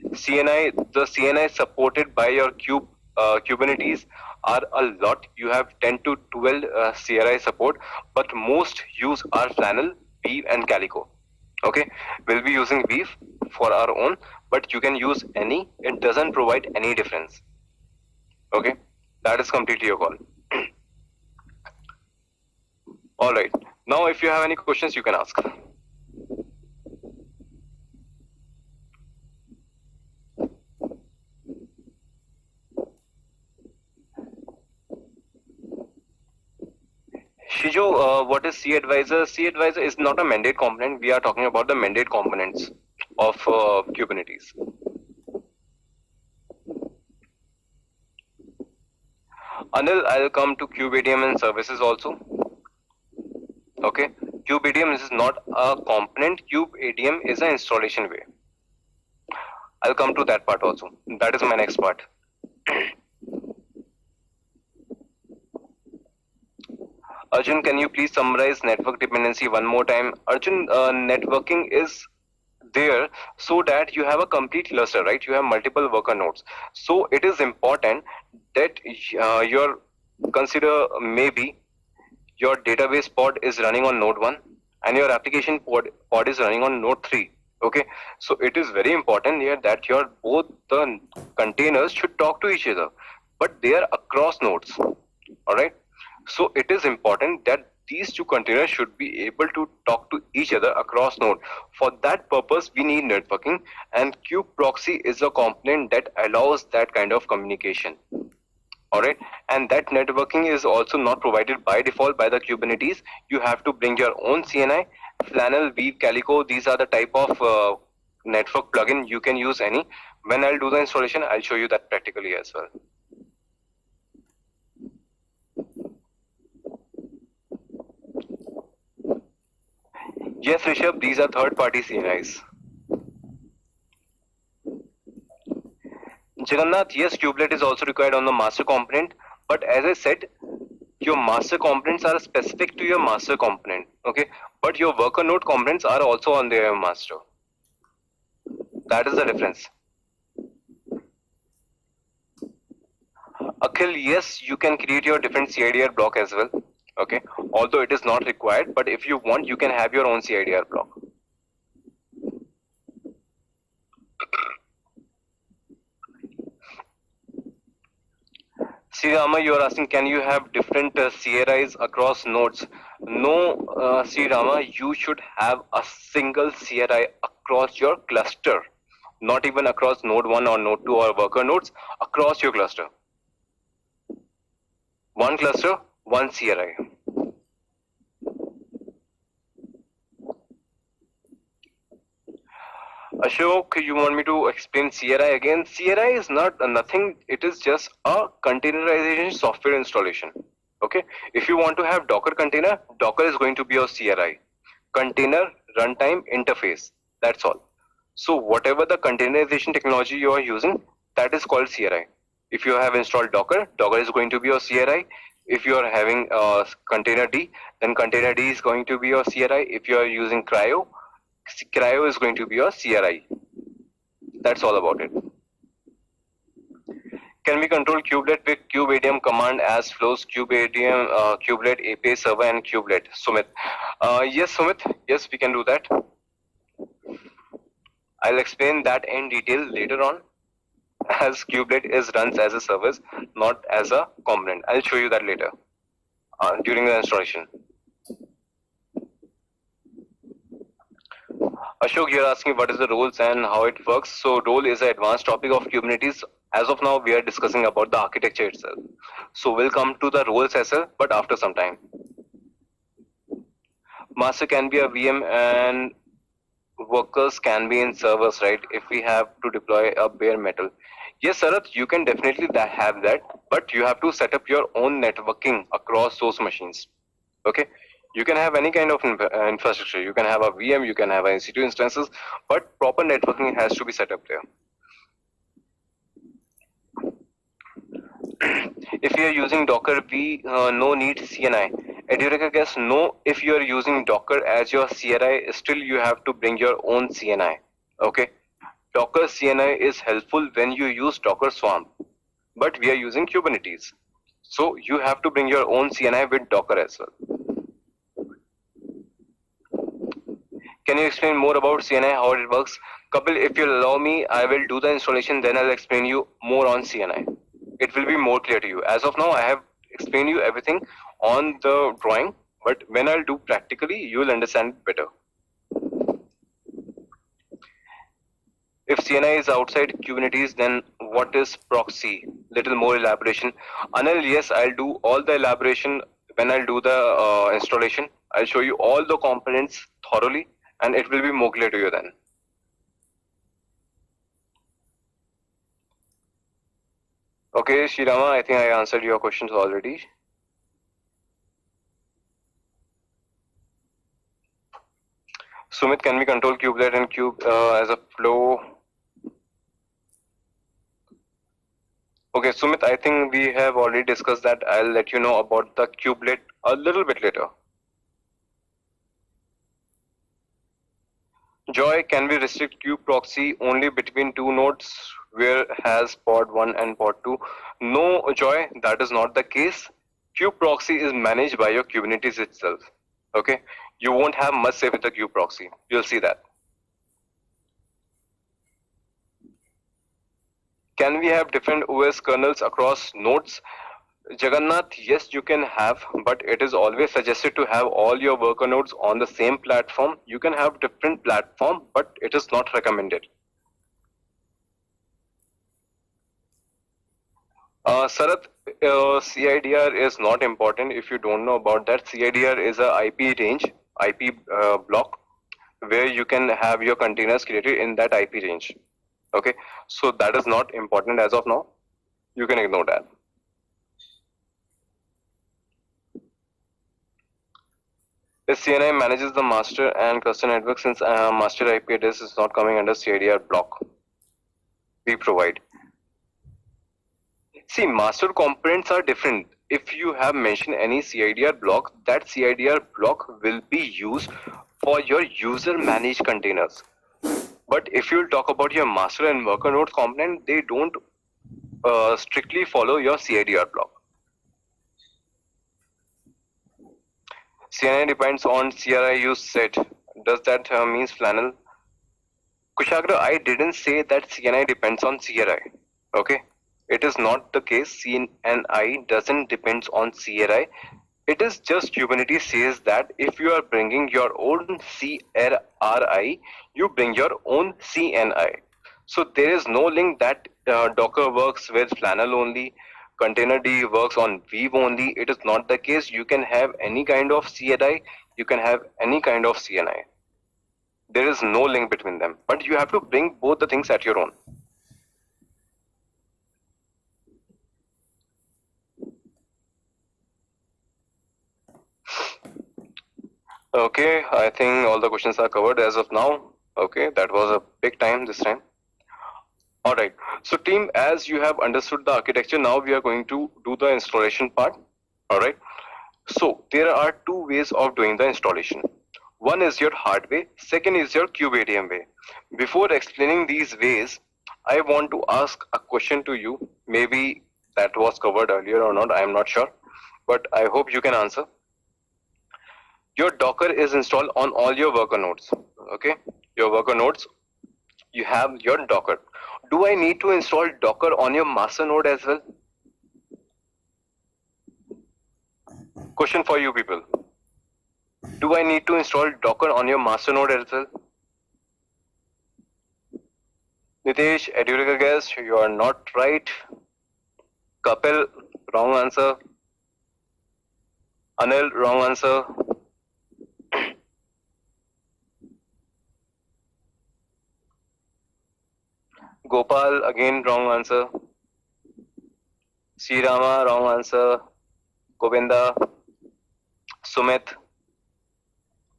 CNI, the CNI supported by your Kubernetes are a lot. You have 10 to 12 CRI support, but most use are Flannel, Weave and Calico. Okay, we'll be using Weave for our own, but you can use any. It doesn't provide any difference. Okay, that is completely your call. Alright, now if you have any questions you can ask. Shiju, what is C advisor? C advisor is not a mandate component. We are talking about the mandate components. of Kubernetes. Anil, I'll come to KubeADM and services also. Okay, KubeADM is not a component. KubeADM is an installation way. I'll come to that part also. That is my next part. Arjun, can you please summarize network dependency one more time? Arjun, networking is there so that you have a complete cluster, right? You have multiple worker nodes. So it is important that your consider maybe your database pod is running on node 1 and your application pod is running on node 3. Okay, so it is very important here that your both the containers should talk to each other, but they are across nodes. All right, so it is important that these two containers should be able to talk to each other across node. For that purpose, we need networking, and kubeproxy is a component that allows that kind of communication. All right, and that networking is also not provided by default by the Kubernetes. You have to bring your own CNI. Flannel, Weave, Calico, these are the type of network plugin. You can use any. When I'll do the installation, I'll show you that practically as well. Yes, Rishabh, these are third-party CNIs. Jagannath, yes, kubelet is also required on the master component, but as I said, your master components are specific to your master component, okay? But your worker node components are also on their master. That is the difference. Akhil, yes, you can create your different CIDR block as well, okay? Although it is not required, but if you want, you can have your own CIDR block. Srirama, you are asking, can you have different CRIs across nodes? No, Srirama, you should have a single CRI across your cluster, not even across node 1 or node 2 or worker nodes, across your cluster. One cluster, one CRI. Ashok, you want me to explain CRI again? CRI is not nothing. It is just a containerization software installation. Okay. If you want to have Docker container, Docker is going to be your CRI. Container runtime interface. That's all. So whatever the containerization technology you are using, that is called CRI. If you have installed Docker, Docker is going to be your CRI. If you are having container D, then container D is going to be your CRI. If you are using Cryo, Cryo is going to be your CRI. That's all about it. Can we control kubelet with kubeadm command as flows kubeadm, kubelet API server and kubelet? Sumit. Yes, Sumit. Yes, we can do that. I'll explain that in detail later on, as kubelet is runs as a service, not as a component. I'll show you that later during the installation. Ashok, you're asking what is the roles and how it works. So role is an advanced topic of Kubernetes. As of now, we are discussing about the architecture itself. So we'll come to the roles as well, but after some time. Master can be a VM and workers can be in servers, right? If we have to deploy a bare metal. Yes, Sarath, you can definitely have that, but you have to set up your own networking across those machines. Okay. You can have any kind of infrastructure. You can have a VM, you can have EC2 instances, but proper networking has to be set up there. If you are using Docker, we no need CNI. Edureka guess no. If you are using Docker as your CRI, still you have to bring your own CNI. Okay. Docker CNI is helpful when you use Docker Swarm, but we are using Kubernetes. So you have to bring your own CNI with Docker as well. Can you explain more about CNI, how it works? Kapil, if you allow me, I will do the installation, then I'll explain you more on CNI. It will be more clear to you. As of now, I have explained you everything on the drawing, but when I'll do practically, you will understand it better. If CNI is outside Kubernetes, then what is proxy? Little more elaboration. Anil, yes, I'll do all the elaboration when I'll do the installation. I'll show you all the components thoroughly, and it will be more clear to you then. Okay, Shirama, I think I answered your questions already. Sumit, can we control kubelet and kube as a flow? Okay, Sumit, I think we have already discussed that. I'll let you know about the kubelet a little bit later. Joy, can we restrict kube proxy only between two nodes where has pod 1 and pod 2? No, Joy, that is not the case. Kube proxy is managed by your Kubernetes itself. Okay, you won't have much say with the kube proxy. You'll see that. Can we have different OS kernels across nodes? Jagannath, yes, you can have, but it is always suggested to have all your worker nodes on the same platform. You can have different platform, but it is not recommended. Sarath, CIDR is not important if you don't know about that. CIDR is a IP range, IP block, where you can have your containers created in that IP range. Okay, so that is not important as of now. You can ignore that. If CNI manages the master and cluster network, since master IP address is not coming under CIDR block, we provide. See, master components are different. If you have mentioned any CIDR block, that CIDR block will be used for your user managed containers. But if you talk about your master and worker nodes component, they don't strictly follow your CIDR block. CNI depends on CRI you said. Does that means flannel? Kushagra, I didn't say that CNI depends on CRI. Okay, it is not the case. CNI doesn't depend on CRI. It is just Kubernetes says that if you are bringing your own CRI, you bring your own CNI. So there is no link that Docker works with flannel only, Container D works on Weave only. It is not the case. You can have any kind of CNI, you can have any kind of CNI. There is no link between them, but you have to bring both the things at your own. Okay, I think all the questions are covered as of now. Okay, that was a big time this time. Alright, so team, as you have understood the architecture, now we are going to do the installation part. Alright, so there are two ways of doing the installation. One is your hard way, second is your kubeADM way. Before explaining these ways, I want to ask a question to you. Maybe that was covered earlier or not, I am not sure, but I hope you can answer. Your Docker is installed on all your worker nodes. Okay, your worker nodes, you have your Docker. Do I need to install Docker on your master node as well? Question for you people. Do I need to install Docker on your master node as well? Nitesh, Edurika guest, you are not right. Kapil, wrong answer. Anil, wrong answer. Gopal, again wrong answer. Srirama, wrong answer. Govinda, Sumit,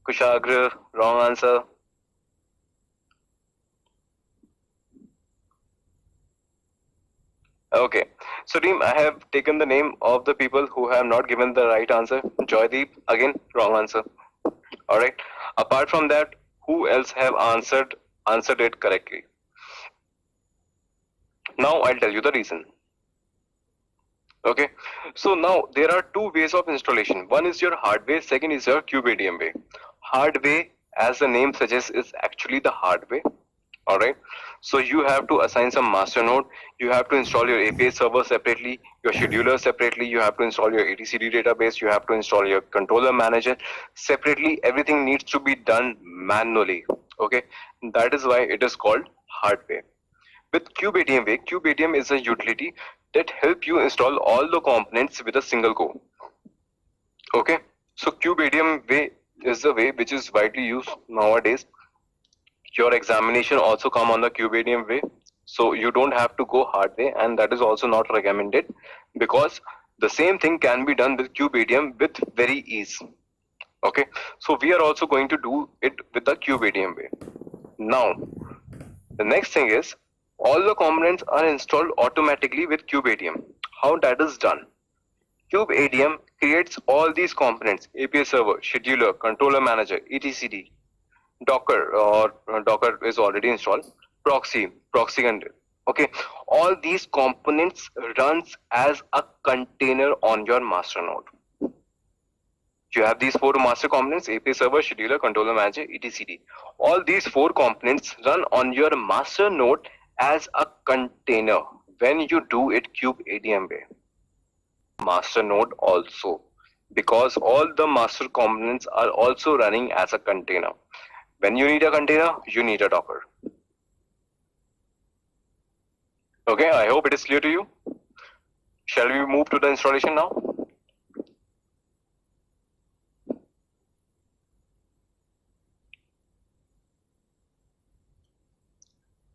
Kushagra, wrong answer. Okay, so team, I have taken the name of the people who have not given the right answer. Joydeep, again wrong answer. Alright, apart from that, who else have answered it correctly? Now I'll tell you the reason. Okay, so now there are two ways of installation. One is your hard way, second is your kubeADM way. Hard way, as the name suggests, is actually the hard way. Alright, so you have to assign some master node, you have to install your API server separately, your scheduler separately, you have to install your etcd database, you have to install your controller manager separately. Everything needs to be done manually. Okay, that is why it is called hard way. With kubeADM way, kubeADM is a utility that help you install all the components with a single go. Okay, so kubeADM way is the way which is widely used nowadays. Your examination also come on the kubeADM way. So you don't have to go hard way, and that is also not recommended, because the same thing can be done with KubeADM with very ease. Okay, so we are also going to do it with the KubeADM way. Now, the next thing is, all the components are installed automatically with KubeADM. How that is done? KubeADM creates all these components: API server, scheduler, controller manager, etcd, Docker, or Docker is already installed, proxy control. Okay, all these components runs as a container on your master node. You have these four master components: API server, scheduler, controller manager, etcd. All these four components run on your master node as a container when you do it KubeADM way. Master node also, because all the master components are also running as a container. When you need a container, you need a Docker. Okay, I hope it is clear to you. Shall we move to the installation now?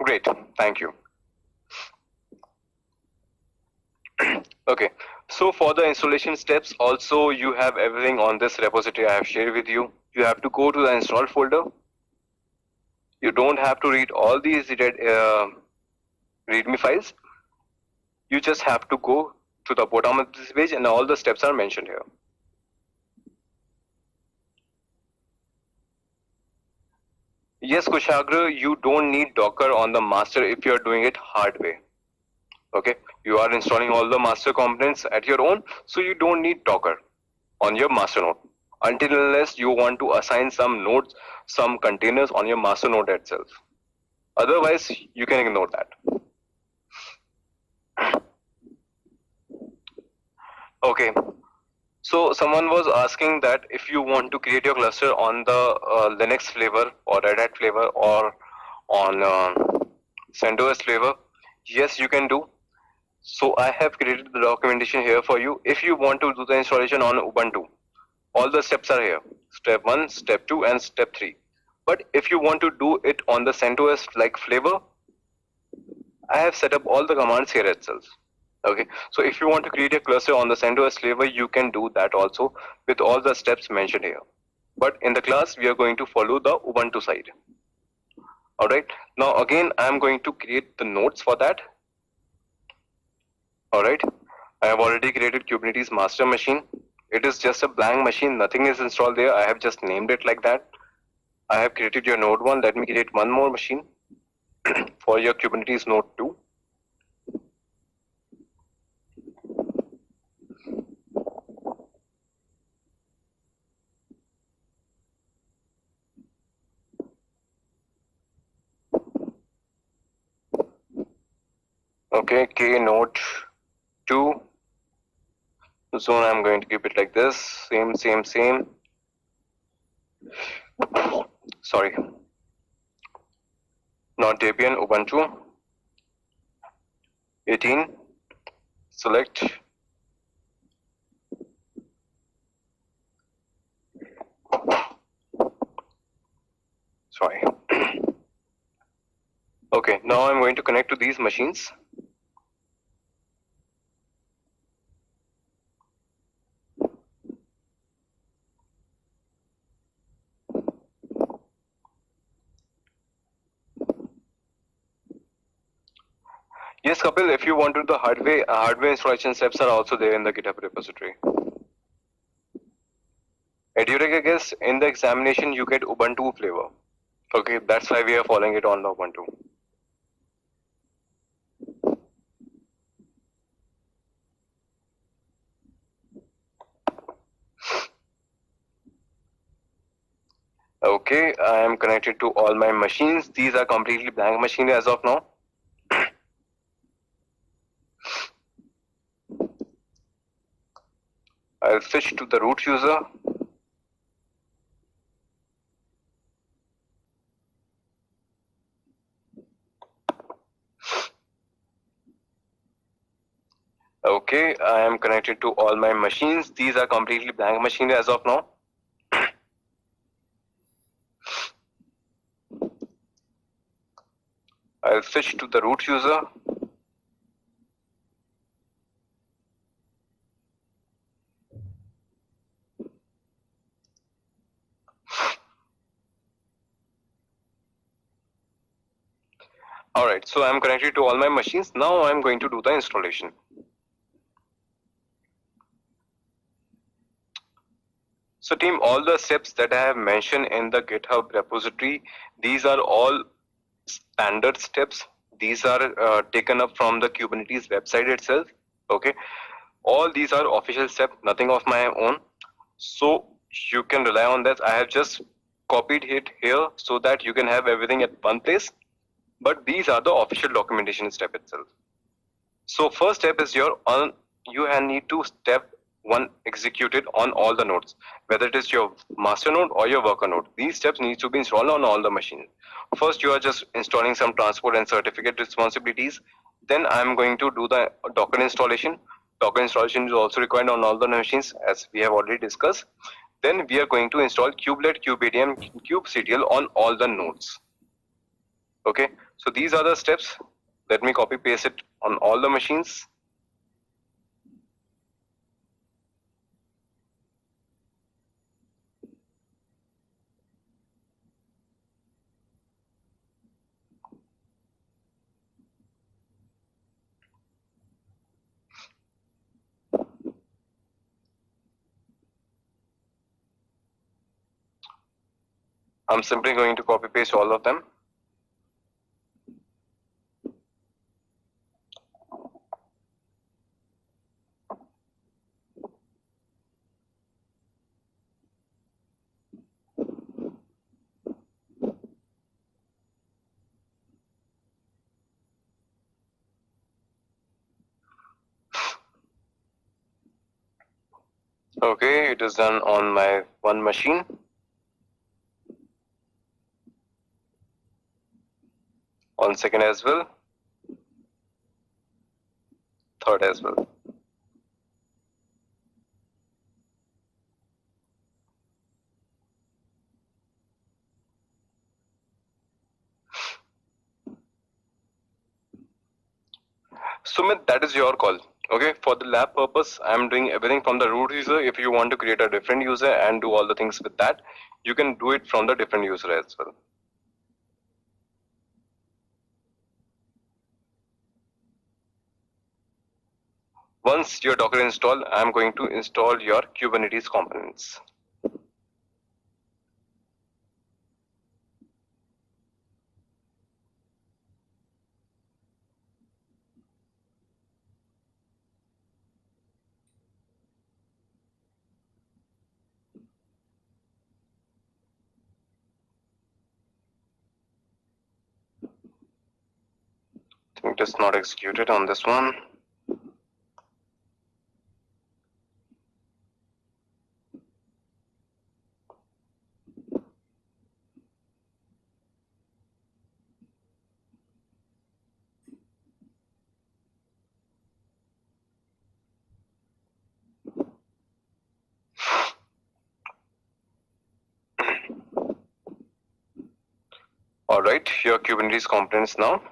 Great, thank you. Okay, so for the installation steps, also you have everything on this repository I have shared with you. You have to go to the install folder. You don't have to read all these README files. You just have to go to the bottom of this page, and all the steps are mentioned here. Yes, Kushagra, you don't need Docker on the master if you are doing it hard way. Okay, you are installing all the master components at your own, so you don't need Docker on your master node until unless you want to assign some nodes, some containers on your master node itself. Otherwise, you can ignore that. Okay, so someone was asking that if you want to create your cluster on the Linux flavor or Red Hat flavor or on CentOS flavor, yes, you can do. So I have created the documentation here for you. If you want to do the installation on Ubuntu, all the steps are here: step 1, step 2, and step 3. But if you want to do it on the CentOS like flavor, I have set up all the commands here itself. Okay, so if you want to create a cluster on the CentOS flavor, you can do that also with all the steps mentioned here. But in the class, we are going to follow the Ubuntu side. Alright, now again, I am going to create the nodes for that. Alright, I have already created Kubernetes master machine. It is just a blank machine, nothing is installed there. I have just named it like that. I have created your node 1. Let me create one more machine for your Kubernetes node 2. Okay, K node 2 zone. I'm going to keep it like this. Same. Sorry. Not Debian, Ubuntu. 18. Select. Sorry. Okay, now I'm going to connect to these machines. Yes, Kapil, if you want to do the hardware installation steps are also there in the GitHub repository. Edurek, I guess in the examination you get Ubuntu flavor. Okay, that's why we are following it on the Ubuntu. Okay, I am connected to all my machines. These are completely blank machines as of now. I'll switch to the root user. Okay, I am connected to all my machines. These are completely blank machines as of now. I'll switch to the root user. Alright, so I'm connected to all my machines. Now I'm going to do the installation. So team, all the steps that I have mentioned in the GitHub repository, these are all standard steps. These are taken up from the Kubernetes website itself. Okay, all these are official steps, nothing of my own. So you can rely on that. I have just copied it here so that you can have everything at one place. But these are the official documentation step itself. So first step is you need to step one executed on all the nodes, whether it is your master node or your worker node. These steps need to be installed on all the machines. First, you are just installing some transport and certificate responsibilities. Then I'm going to do the Docker installation. Docker installation is also required on all the machines, as we have already discussed. Then we are going to install kubelet, kubeadm, kubectl on all the nodes. Okay, so these are the steps. Let me copy paste it on all the machines. I'm simply going to copy paste all of them. Okay, it is done on my one machine. On second as well. Third as well. Sumit, that is your call. Okay, for the lab purpose, I'm doing everything from the root user. If you want to create a different user and do all the things with that, you can do it from the different user as well. Once your Docker installed, I'm going to install your Kubernetes components. I think it is not executed on this one. Alright, your Kubernetes components now.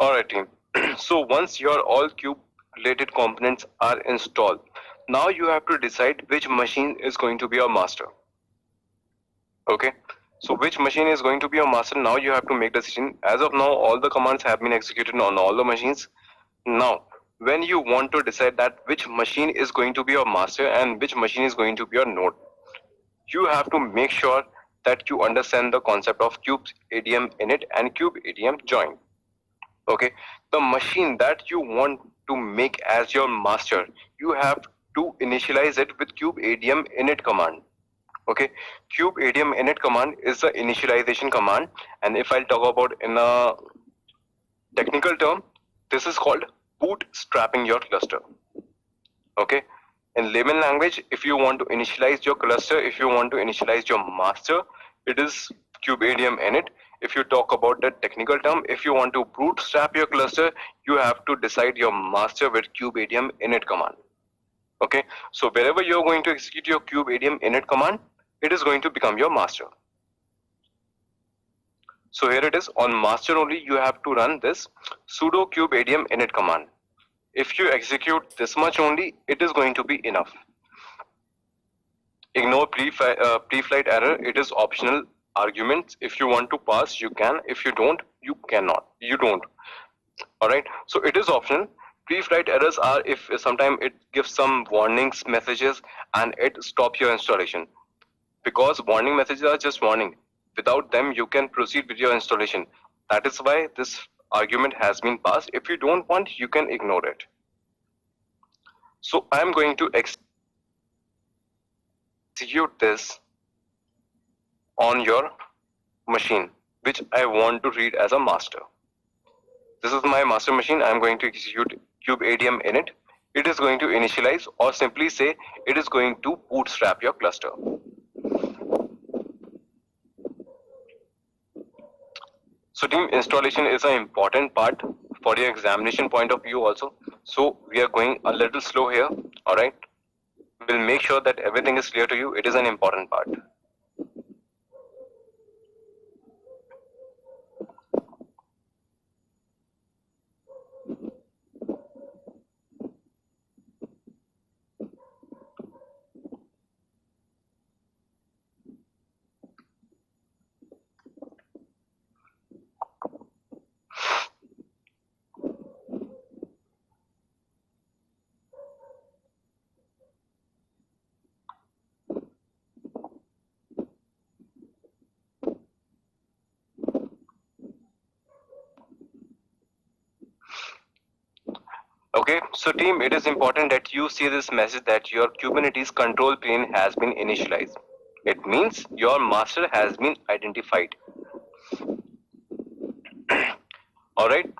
Alright team, so once your all kube related components are installed, now you have to decide which machine is going to be your master. Okay, so which machine is going to be your master? Now you have to make the decision. As of now, all the commands have been executed on all the machines. Now, when you want to decide that which machine is going to be your master and which machine is going to be your node, you have to make sure that you understand the concept of kubectl init and kubectl join. Okay, the machine that you want to make as your master, you have to initialize it with kubectl init command. Okay, kubectl init command is the initialization command, and if I'll talk about in a technical term, this is called bootstrapping your cluster. Okay. In layman language, if you want to initialize your cluster, if you want to initialize your master, it is kubeadm init. If you talk about the technical term, if you want to bootstrap your cluster, you have to decide your master with kubeadm init command. Okay, so wherever you're going to execute your kubeadm init command, it is going to become your master. So here it is, on master only you have to run this sudo kubeadm init command. If you execute this much only, it is going to be enough. Ignore pre-flight error, it is optional arguments. If you want to pass, you can. If you don't, you cannot. You don't. Alright, so it is optional. Pre-flight errors are if sometimes it gives some warnings messages and it stops your installation. Because warning messages are just warning. Without them, you can proceed with your installation. That is why this argument has been passed. If you don't want, you can ignore it. So I am going to execute this on your machine, which I want to read as a master. This is my master machine. I am going to execute kubeadm init. It is going to initialize, or simply say it is going to bootstrap your cluster. So team, installation is an important part for your examination point of view also. So we are going a little slow here. All right. We'll make sure that everything is clear to you. It is an important part. Okay, so team, it is important that you see this message that your Kubernetes control plane has been initialized. It means your master has been identified. Alright,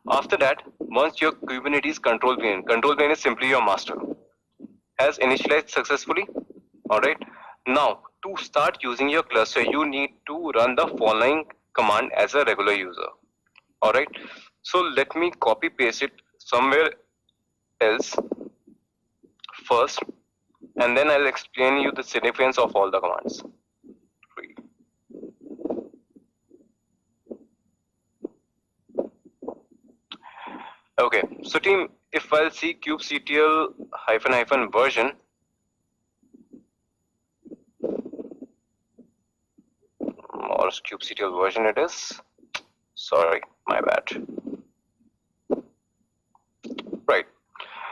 after that, once your Kubernetes control plane is simply your master, has initialized successfully. Alright, now to start using your cluster, you need to run the following command as a regular user. Alright, so let me copy paste it somewhere else first, and then I'll explain you the significance of all the commands. Okay, so team, if I'll see kubectl -- version, or kubectl version it is, sorry, my bad. Right,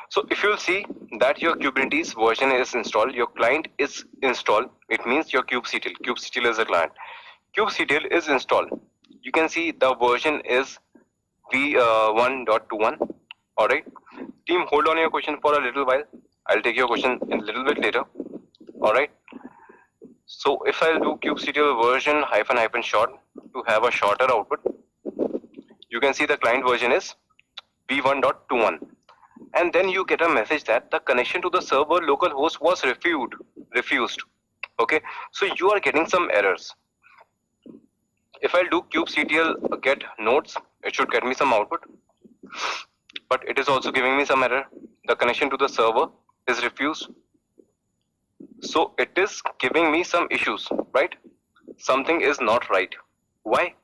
so if you'll see that your Kubernetes version is installed, your client is installed, it means your kubectl is a client. Kubectl is installed. You can see the version is v1.21. Alright, team, hold on your question for a little while. I'll take your question in a little bit later. Alright, so if I'll do kubectl version -- short to have a shorter output, you can see the client version is v1.21, and then you get a message that the connection to the server localhost was refused. Okay, so you are getting some errors. If I'll do kubectl get nodes, it should get me some output, but it is also giving me some error. The connection to the server is refused. So it is giving me some issues, right? Something is not right. Why?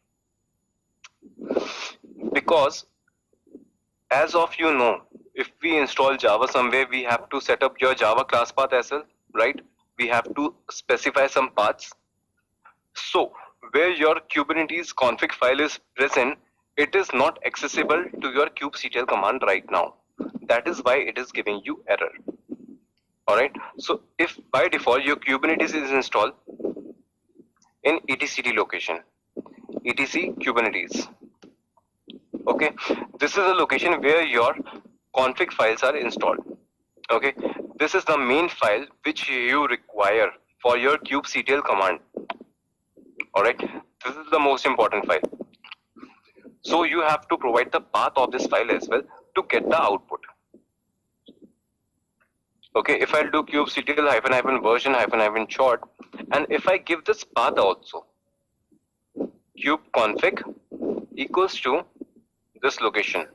Because as of you know, if we install Java somewhere, we have to set up your Java class path as well, right? We have to specify some paths. So where your Kubernetes config file is present, it is not accessible to your kubectl command right now. That is why it is giving you error. Alright, so if by default your Kubernetes is installed in etcd location, etc Kubernetes. Okay, this is a location where your config files are installed. Okay, this is the main file which you require for your kubectl command. Alright, this is the most important file. So you have to provide the path of this file as well to get the output. Okay, if I'll do kubectl -version -short, and if I give this path also, kubeconfig equals to this location.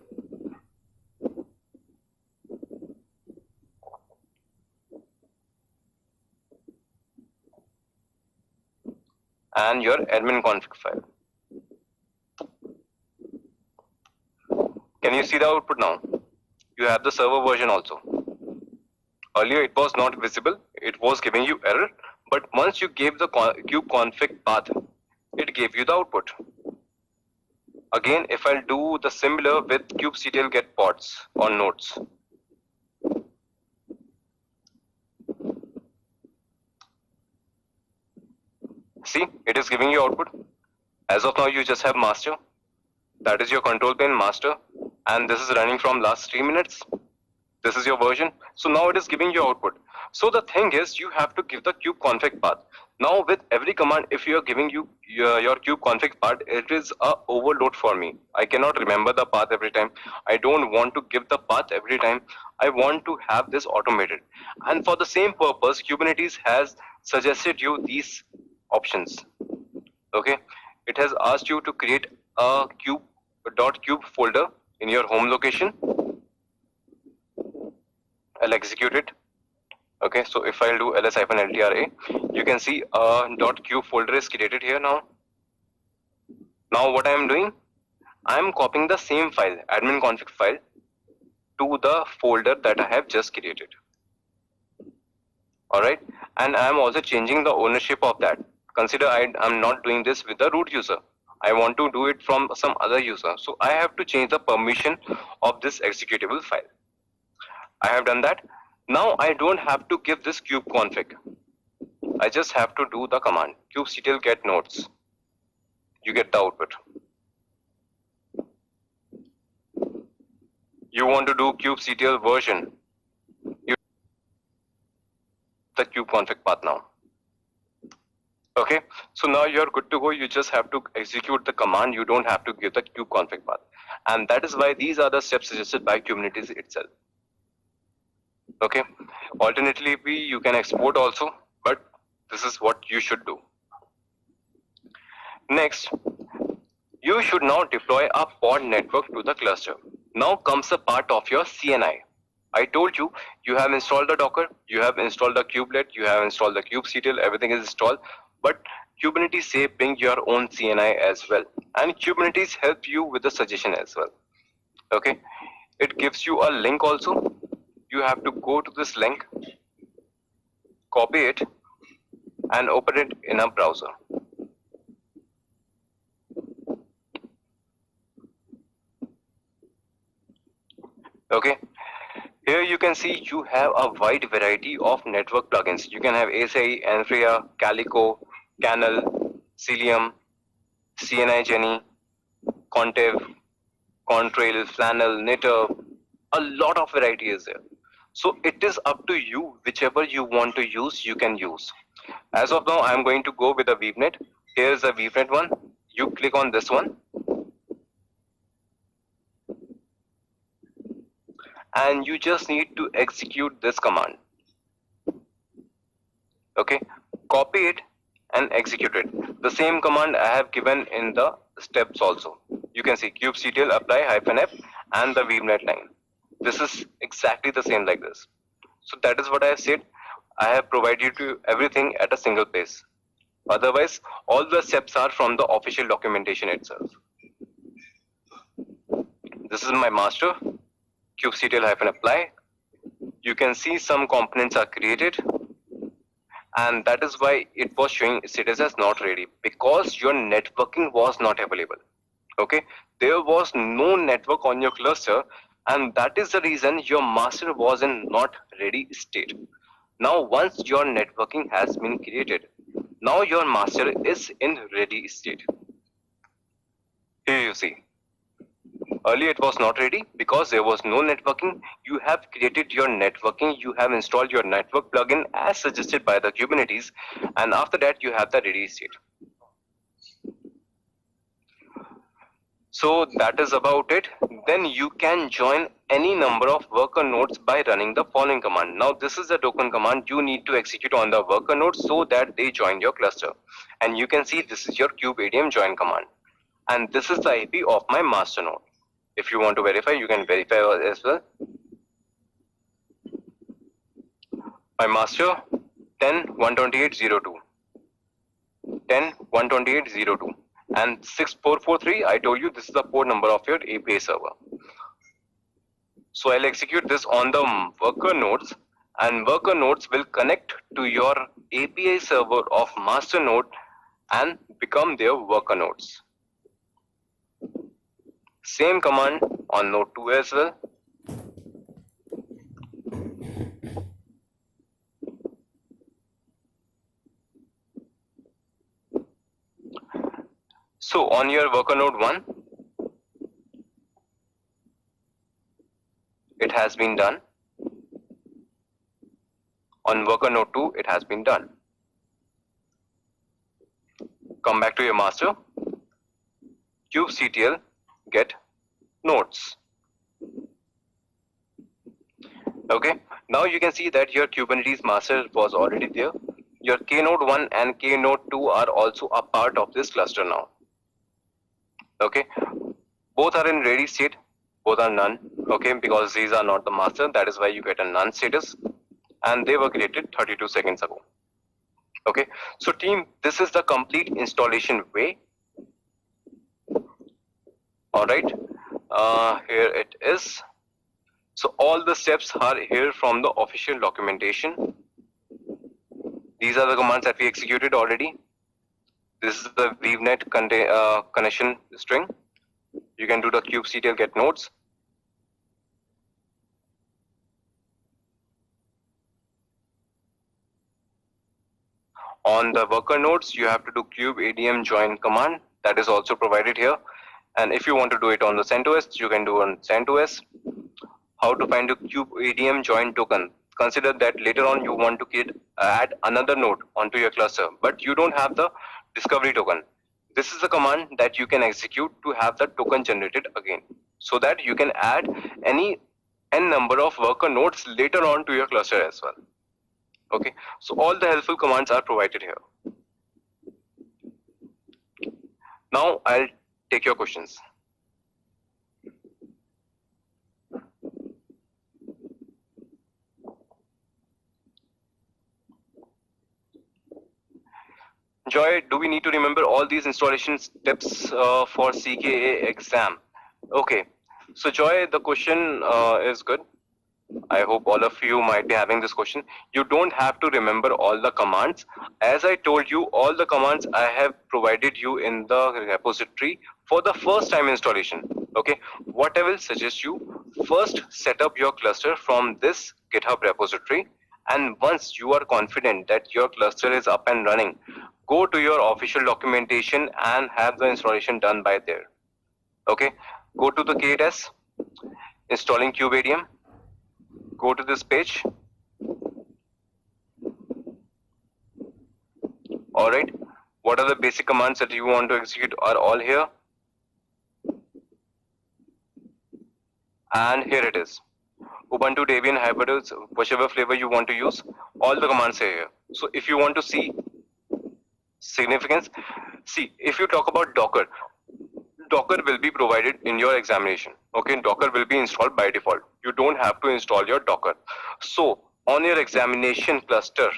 And your admin config file. Can you see the output now? You have the server version also. Earlier it was not visible, it was giving you error, but once you gave the kubeconfig path, it gave you the output. Again, if I'll do the similar with kubectl get pods or nodes. See, it is giving you output. As of now, you just have master. That is your control plane master. And this is running from last 3 minutes. This is your version. So now it is giving you output. So the thing is, you have to give the kubeconfig path. Now with every command, if you are giving you your kubeconfig path, it is a overload for me. I cannot remember the path every time. I don't want to give the path every time. I want to have this automated. And for the same purpose, Kubernetes has suggested you these options. Okay, it has asked you to create a .cube folder in your home location. I'll execute it. Okay, so if I'll do ls-ltra, you can see a .cube folder is created here now. Now what I am doing, I am copying the same file, admin config file, to the folder that I have just created. Alright, and I am also changing the ownership of that. Consider I am not doing this with the root user. I want to do it from some other user. So I have to change the permission of this executable file. I have done that. Now I don't have to give this kubeconfig. I just have to do the command kubectl get nodes. You get the output. You want to do kubectl version. You the kubeconfig path now. Okay, so now you're good to go. You just have to execute the command. You don't have to give the kubeconfig path. And that is why these are the steps suggested by Kubernetes itself. Okay, alternatively, you can export also, but this is what you should do. Next, you should now deploy a pod network to the cluster. Now comes a part of your CNI. I told you, you have installed the Docker, you have installed the kubelet, you have installed the kubectl, everything is installed. But Kubernetes say bring your own CNI as well. And Kubernetes help you with the suggestion as well. Okay, it gives you a link also. You have to go to this link, copy it, and open it in a browser. Okay, here you can see you have a wide variety of network plugins. You can have ASI, Enfria, Calico, Canal, Cilium, CNI Jenny, Contev, Contrail, Flannel, Knitter. A lot of variety is there. So it is up to you, whichever you want to use, you can use. As of now, I am going to go with a VNet. Here's a VNet one. You click on this one. And you just need to execute this command. Okay, copy it and execute it. The same command I have given in the steps also. You can see kubectl apply -f and the VNet line. This is exactly the same like this. So that is what I have said. I have provided you everything at a single place. Otherwise, all the steps are from the official documentation itself. This is my master, kubectl-apply. You can see some components are created. And that is why it was showing status as not ready, because your networking was not available. Okay, there was no network on your cluster, and that is the reason your master was in not ready state. Now once your networking has been created, now your master is in ready state. Here you see, earlier it was not ready because there was no networking. You have created your networking, you have installed your network plugin as suggested by the Kubernetes, and after that you have the ready state. So that is about it. Then you can join any number of worker nodes by running the following command. Now this is the token command you need to execute on the worker node so that they join your cluster. And you can see this is your kubectl join command. And this is the IP of my master node. If you want to verify, you can verify as well. My master 10.128.02. 10.128.02. And 6443, I told you this is the port number of your API server. So I'll execute this on the worker nodes, and worker nodes will connect to your API server of master node and become their worker nodes. Same command on node 2 as well. So on your worker node 1, it has been done. On worker node 2, it has been done. Come back to your master, kubectl get nodes. Okay, now you can see that your Kubernetes master was already there. Your K node 1 and K node 2 are also a part of this cluster now. Okay, both are in ready state, both are none. Okay, because these are not the master, that is why you get a none status, and they were created 32 seconds ago. Okay, so team, this is the complete installation way. All right, here it is. So all the steps are here from the official documentation. These are the commands that we executed already. This is the weavenet connection string. You can do the kubectl get nodes. On the worker nodes, you have to do kubectl join command. That is also provided here. And if you want to do it on the CentOS, you can do on CentOS. How to find a kubectl join token? Consider that later on you want to add another node onto your cluster, but you don't have the discovery token. This is a command that you can execute to have the token generated again, so that you can add any n number of worker nodes later on to your cluster as well. Okay, so all the helpful commands are provided here. Now I'll take your questions. Joy, do we need to remember all these installation steps for CKA exam? Okay, so Joy, the question is good. I hope all of you might be having this question. You don't have to remember all the commands. As I told you, all the commands I have provided you in the repository for the first time installation. Okay, what I will suggest you, first set up your cluster from this GitHub repository, and once you are confident that your cluster is up and running, go to your official documentation and have the installation done by there. Okay, go to the K8s, installing kubectl. Go to this page. All right, what are the basic commands that you want to execute are all here. And here it is. Ubuntu, Debian, Hyperdesk, whichever flavor you want to use, all the commands are here. So if you want to see significance, see, if you talk about Docker, Docker will be provided in your examination. Okay, Docker will be installed by default. You don't have to install your Docker. So on your examination cluster,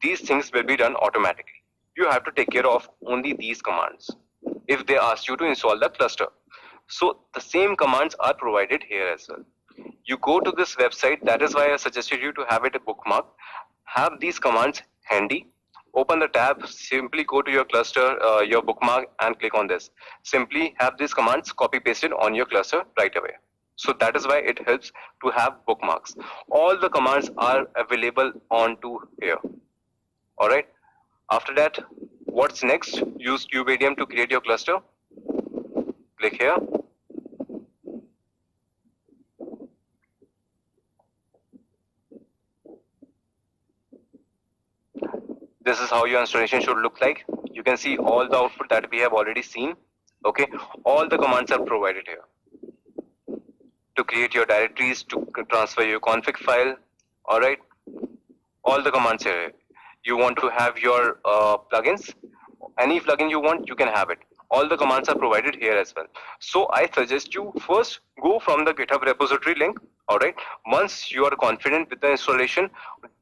these things will be done automatically. You have to take care of only these commands if they ask you to install the cluster. So the same commands are provided here as well. You go to this website, that is why I suggested you to have it a bookmark. Have these commands handy. Open the tab, simply go to your cluster, your bookmark, and click on this. Simply have these commands copy pasted on your cluster right away. So that is why it helps to have bookmarks. All the commands are available onto here. All right. After that, what's next? Use kubectl to create your cluster. Click here. This is how your installation should look like. You can see all the output that we have already seen. Okay, all the commands are provided here. To create your directories, to transfer your config file, all right, all the commands here. You want to have your plugins, any plugin you want, you can have it. All the commands are provided here as well. So I suggest you first go from the GitHub repository link. All right. Once you are confident with the installation,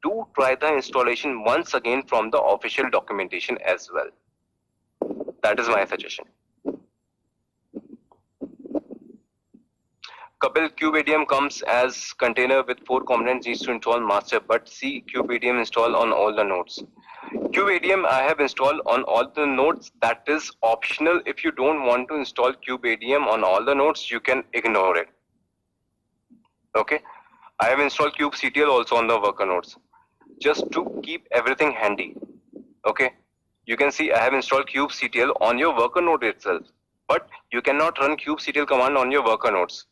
do try the installation once again from the official documentation as well. That is my suggestion. Couple KubeADM comes as container with 4 components needs to install master, but see KubeADM install on all the nodes. KubeADM I have installed on all the nodes. That is optional. If you don't want to install KubeADM on all the nodes, you can ignore it. Okay. I have installed kubectl also on the worker nodes, just to keep everything handy. Okay. You can see I have installed kubectl on your worker node itself, but you cannot run kubectl command on your worker nodes.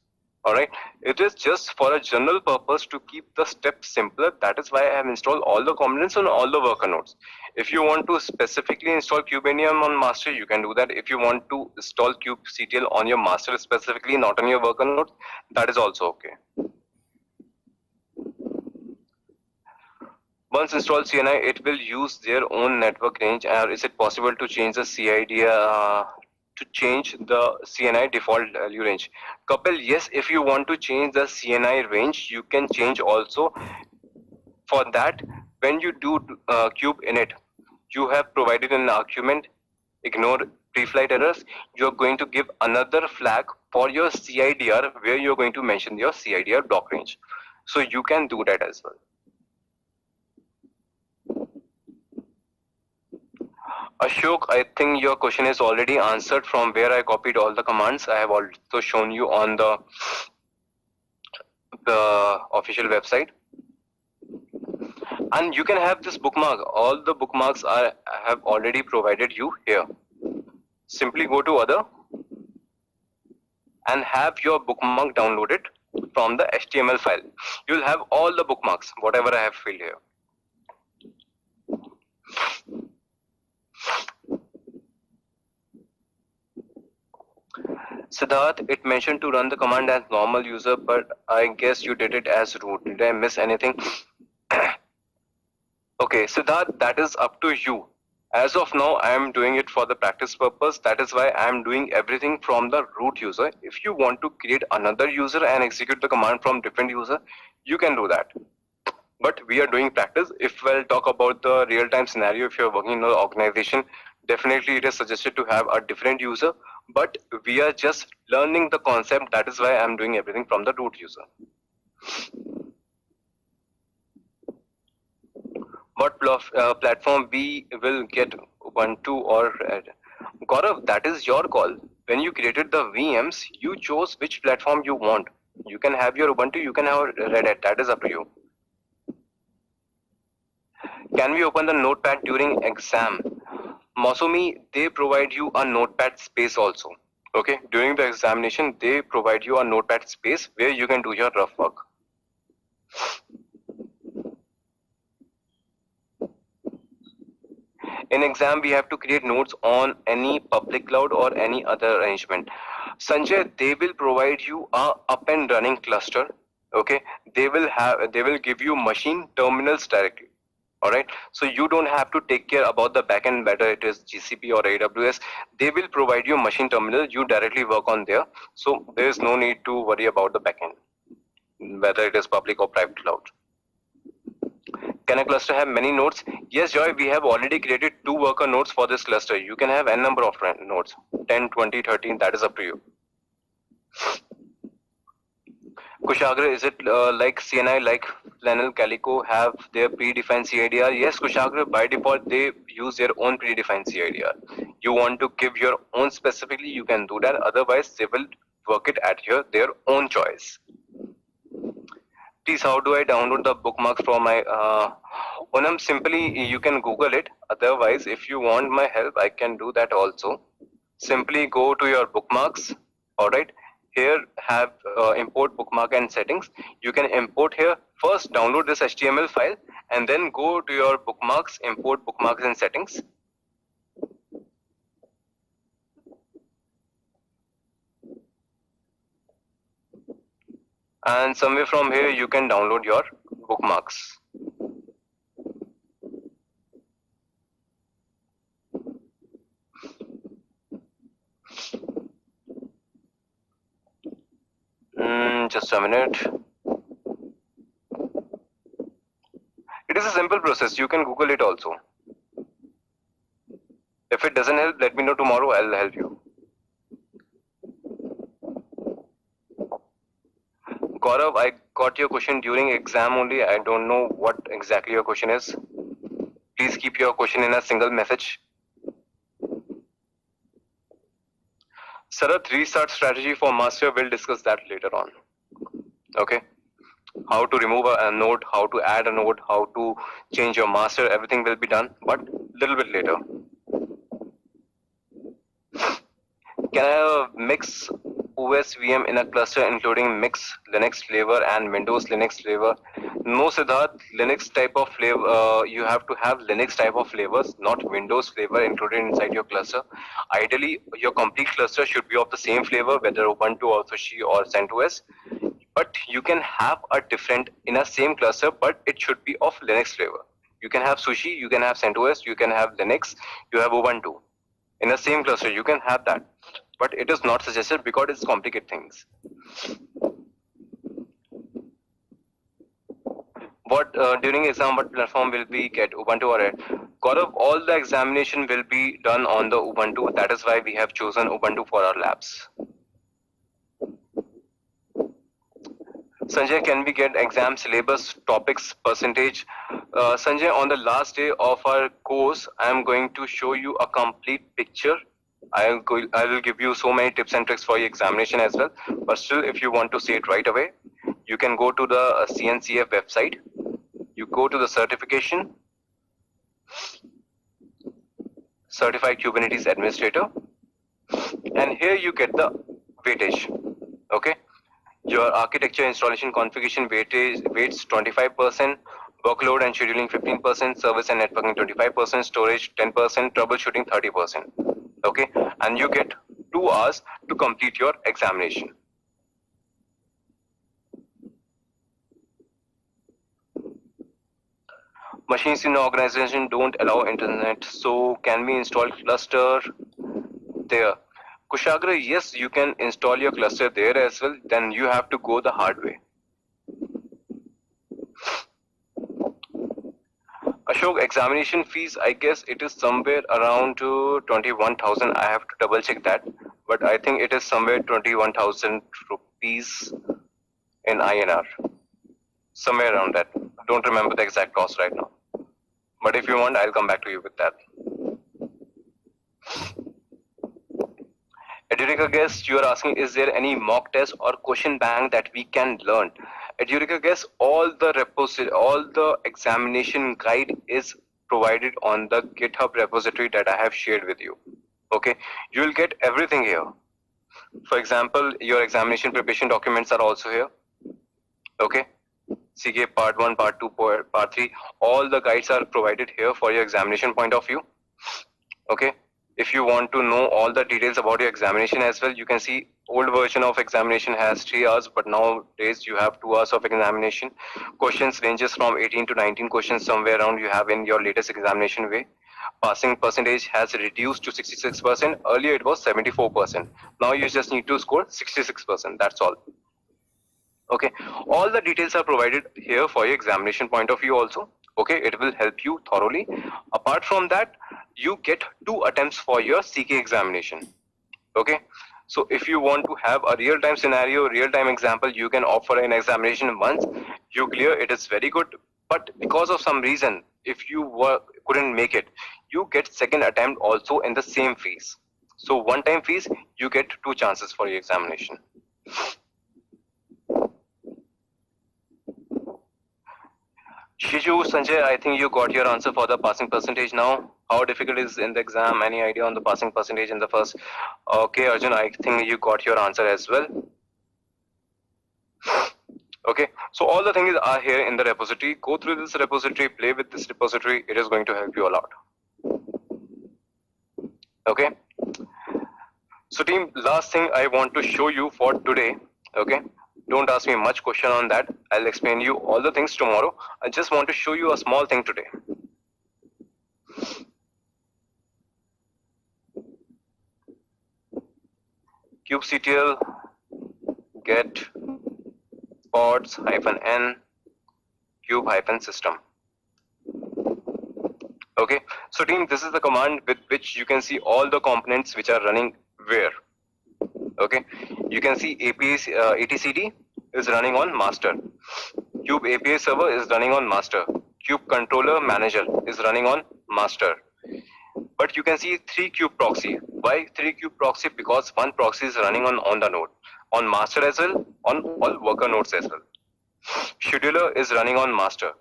Alright, it is just for a general purpose to keep the steps simpler. That is why I have installed all the components on all the worker nodes. If you want to specifically install KubeADM on master, you can do that. If you want to install kubectl on your master specifically, not on your worker nodes, that is also okay. Once installed CNI, it will use their own network range. Or is it possible to change the CID to change the CNI default value range? Couple, yes, if you want to change the CNI range, you can change also. For that, when you do kube init, you have provided an argument, ignore pre-flight errors, you are going to give another flag for your CIDR where you are going to mention your CIDR block range. So you can do that as well. Ashok, I think your question is already answered from where I copied all the commands. I have also shown you on the official website. And you can have this bookmark. All the bookmarks I have already provided you here. Simply go to other and have your bookmark downloaded from the HTML file. You'll have all the bookmarks, whatever I have filled here. Siddharth, it mentioned to run the command as normal user, but I guess you did it as root. Did I miss anything? Okay, Siddharth, that is up to you. As of now, I am doing it for the practice purpose. That is why I am doing everything from the root user. If you want to create another user and execute the command from different user, you can do that. But we are doing practice. If we'll talk about the real-time scenario, if you're working in an organization, definitely it is suggested to have a different user. But we are just learning the concept. That is why I'm doing everything from the root user. What platform we will get, Ubuntu or Red? Gaurav, that is your call. When you created the VMs, you chose which platform you want. You can have your Ubuntu, you can have Red Hat. That is up to you. Can we open the notepad during exam? Masumi, they provide you a notepad space also. Okay, during the examination, they provide you a notepad space where you can do your rough work. In exam, we have to create notes on any public cloud or any other arrangement. Sanjay, they will provide you a up and running cluster. Okay, they will give you machine terminals directly. All right, so you don't have to take care about the backend, whether it is GCP or AWS. They will provide you machine terminal. You directly work on there, so there is no need to worry about the backend, whether it is public or private cloud. Can a cluster have many nodes? Yes, Joy, we have already created 2 worker nodes for this cluster. You can have n number of nodes, 10, 20, 13. That is up to you. Kushagra, is it like CNI, like Flannel, Calico have their predefined CIDR? Yes, Kushagra, by default, they use their own predefined CIDR. You want to give your own specifically, you can do that. Otherwise, they will work it at their own choice. Please, how do I download the bookmarks from my Onam? Simply, you can Google it. Otherwise, if you want my help, I can do that also. Simply go to your bookmarks. All right. Here have import bookmark and settings. You can import here. First download this HTML file and then go to your bookmarks, import bookmarks and settings. and somewhere from here you can download your bookmarks. Just a minute. It is a simple process. You can Google it also. If it doesn't help, let me know tomorrow. I'll help you. Gaurav, I got your question during exam only. I don't know what exactly your question is. Please keep your question in a single message. Sir, a 3-start strategy for master, we'll discuss that later on. Okay. How to remove a node, how to add a node, how to change your master, everything will be done, but little bit later. Can I mix OS VM in a cluster including mix Linux flavor and Windows Linux flavor? No, Siddharth, Linux type of flavor, you have to have Linux type of flavors, not Windows flavor included inside your cluster. Ideally, your complete cluster should be of the same flavor, whether Ubuntu or Sushi or CentOS. But you can have a different in a same cluster, but it should be of Linux flavor. You can have Sushi, you can have CentOS, you can have Linux, you have Ubuntu. In the same cluster, you can have that. But it is not suggested because it's complicated things. What during exam, what platform will we get, Ubuntu or Red? Gaurav, all the examination will be done on the Ubuntu. That is why we have chosen Ubuntu for our labs. Sanjay, can we get exam syllabus topics percentage? Sanjay, on the last day of our course, I am going to show you a complete picture. I will give you so many tips and tricks for your examination as well. But still, if you want to see it right away, you can go to the CNCF website. You go to the certification, Certified Kubernetes Administrator, and here you get the weightage. Okay. Your architecture installation configuration weightage weights 25%, workload and scheduling 15%, service and networking 25%, storage 10%, troubleshooting 30%. Okay, and you get 2 hours to complete your examination. Machines in the organization don't allow internet, so can we install cluster there? Kushagra, yes, you can install your cluster there as well. Then you have to go the hard way. Ashok, examination fees, I guess it is somewhere around 21,000. I have to double check that, but I think it is somewhere 21,000 rupees in INR. Somewhere around that. Don't remember the exact cost right now. But if you want, I'll come back to you with that. Edurica guest, you are asking, is there any mock test or question bank that we can learn? Edurica guest, all the examination guide is provided on the GitHub repository that I have shared with you. Okay, you will get everything here. For example, your examination preparation documents are also here. Okay, CKA part 1, part 2, part 3, all the guides are provided here for your examination point of view. Okay. If you want to know all the details about your examination as well, you can see old version of examination has 3 hours, but nowadays you have 2 hours of examination. Questions ranges from 18 to 19 questions somewhere around you have in your latest examination way. Passing percentage has reduced to 66%. Earlier it was 74%. Now you just need to score 66%. That's all. Okay. All the details are provided here for your examination point of view also. Okay. It will help you thoroughly. Apart from that, you get 2 attempts for your CKA examination. Okay, so if you want to have a real-time scenario, real-time example, you can opt for an examination once you clear, it is very good. But because of some reason, if you couldn't make it, you get second attempt also in the same fees. So one-time fees, you get 2 chances for your examination. Shiju, Sanjay, I think you got your answer for the passing percentage now. How difficult is in the exam? Any idea on the passing percentage in the first? Okay, Arjun, I think you got your answer as well. Okay, so all the things are here in the repository. Go through this repository, play with this repository. It is going to help you a lot. Okay. So team, last thing I want to show you for today. Okay. Don't ask me much question on that. I'll explain you all the things tomorrow. I just want to show you a small thing today. kubectl get pods -n cube-system. Okay, so team, this is the command with which you can see all the components which are running where. Okay, you can see APS etcd is running on master. Kube API server is running on master. Kube controller manager is running on master. But you can see 3 kube proxy. Why 3 kube proxy? Because one proxy is running on the node, on master as well, on all worker nodes as well. Scheduler is running on master.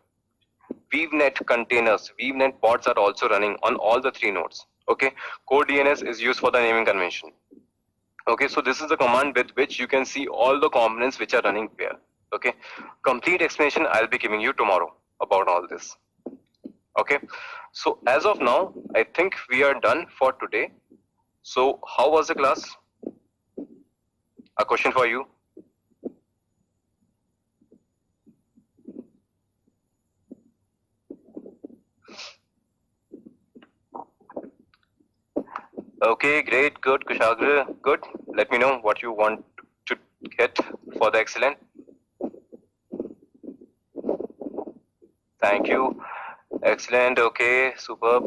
VNet containers, VNet pods are also running on all the 3 nodes. Okay, core DNS is used for the naming convention. Okay, so this is the command with which you can see all the components which are running where. Okay, complete explanation I'll be giving you tomorrow about all this. Okay, so as of now, I think we are done for today. So how was the class? A question for you. Okay, great, good, Kushagra, good. Let me know what you want to get for the excellent. Thank you. Excellent. Okay, superb.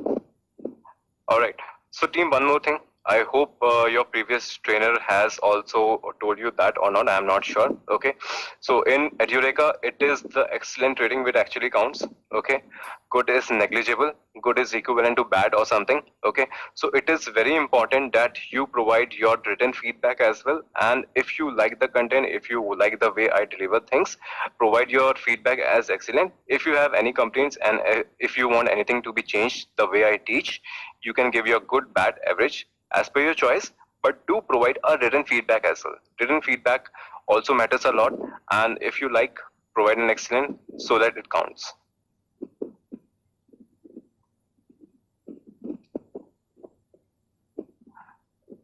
All right. So team, one more thing. I hope your previous trainer has also told you that or not. I'm not sure. Okay. So in Edureka, it is the excellent rating which actually counts. Okay. Good is negligible. Good is equivalent to bad or something. Okay. So it is very important that you provide your written feedback as well. And if you like the content, if you like the way I deliver things, provide your feedback as excellent. If you have any complaints and if you want anything to be changed the way I teach, you can give your good, bad, average as per your choice, but do provide a written feedback as well. Written feedback also matters a lot, and if you like, provide an excellent so that it counts.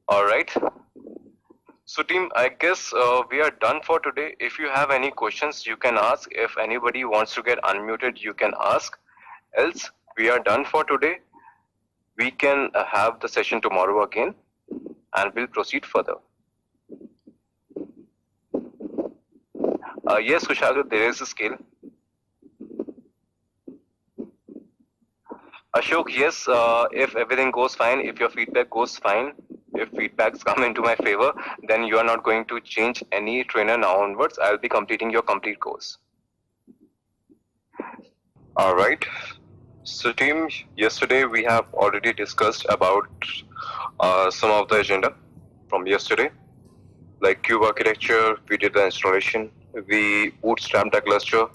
All right. So team, I guess we are done for today. If you have any questions, you can ask. If anybody wants to get unmuted, you can ask. Else, we are done for today. We can have the session tomorrow again and we'll proceed further. Yes, Kushagra, there is a scale. Ashok, yes, if everything goes fine, if your feedback goes fine, if feedbacks come into my favor, then you are not going to change any trainer now onwards. I'll be completing your complete course. All right. So team, yesterday we have already discussed about some of the agenda from yesterday, like Kube architecture. We did the installation, we bootstrapped the cluster,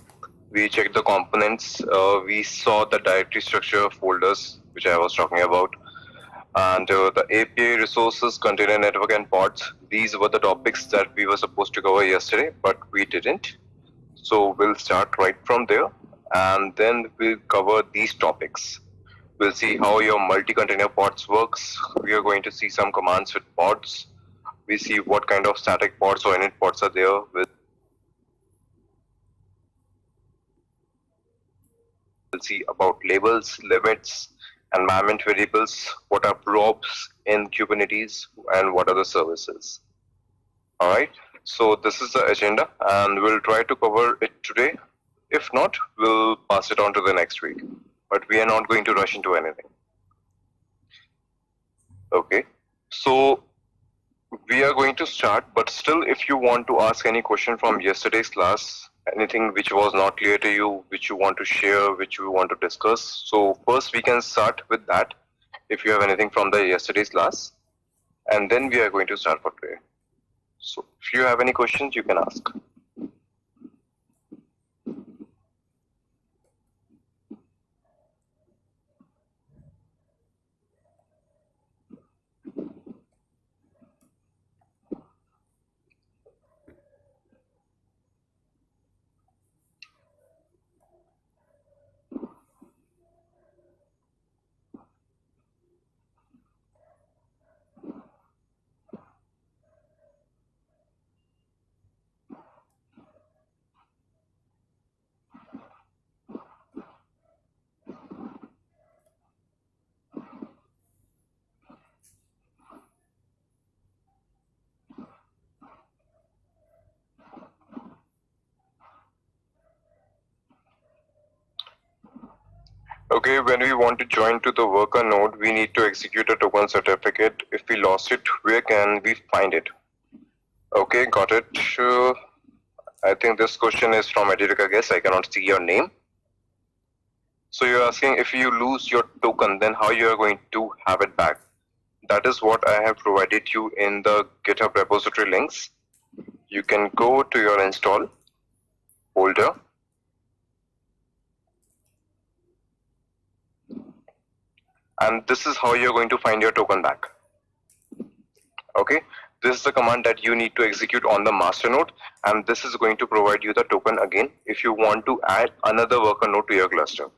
we checked the components, we saw the directory structure folders, which I was talking about, and the API resources, container network and pods. These were the topics that we were supposed to cover yesterday, but we didn't. So we'll start right from there, and then we'll cover these topics. We'll see how your multi-container pods works. We are going to see some commands with pods. We see what kind of static pods or init pods are there. We'll see about labels, limits, environment variables, what are probes in Kubernetes, and what are the services. All right. So this is the agenda, and we'll try to cover it today. If not, we'll pass it on to the next week. But we are not going to rush into anything. Okay. So we are going to start, but still, if you want to ask any question from yesterday's class, anything which was not clear to you, which you want to share, which you want to discuss. So first we can start with that, if you have anything from the yesterday's class, and then we are going to start for today. So if you have any questions, you can ask. Okay, when we want to join to the worker node, we need to execute a token certificate. If we lost it, where can we find it? Okay, got it. I think this question is from Edirica, I guess. I cannot see your name. So you're asking if you lose your token, then how you are going to have it back? That is what I have provided you in the GitHub repository links. You can go to your install folder. And this is how you're going to find your token back. Okay, this is the command that you need to execute on the master node, and this is going to provide you the token again if you want to add another worker node to your cluster.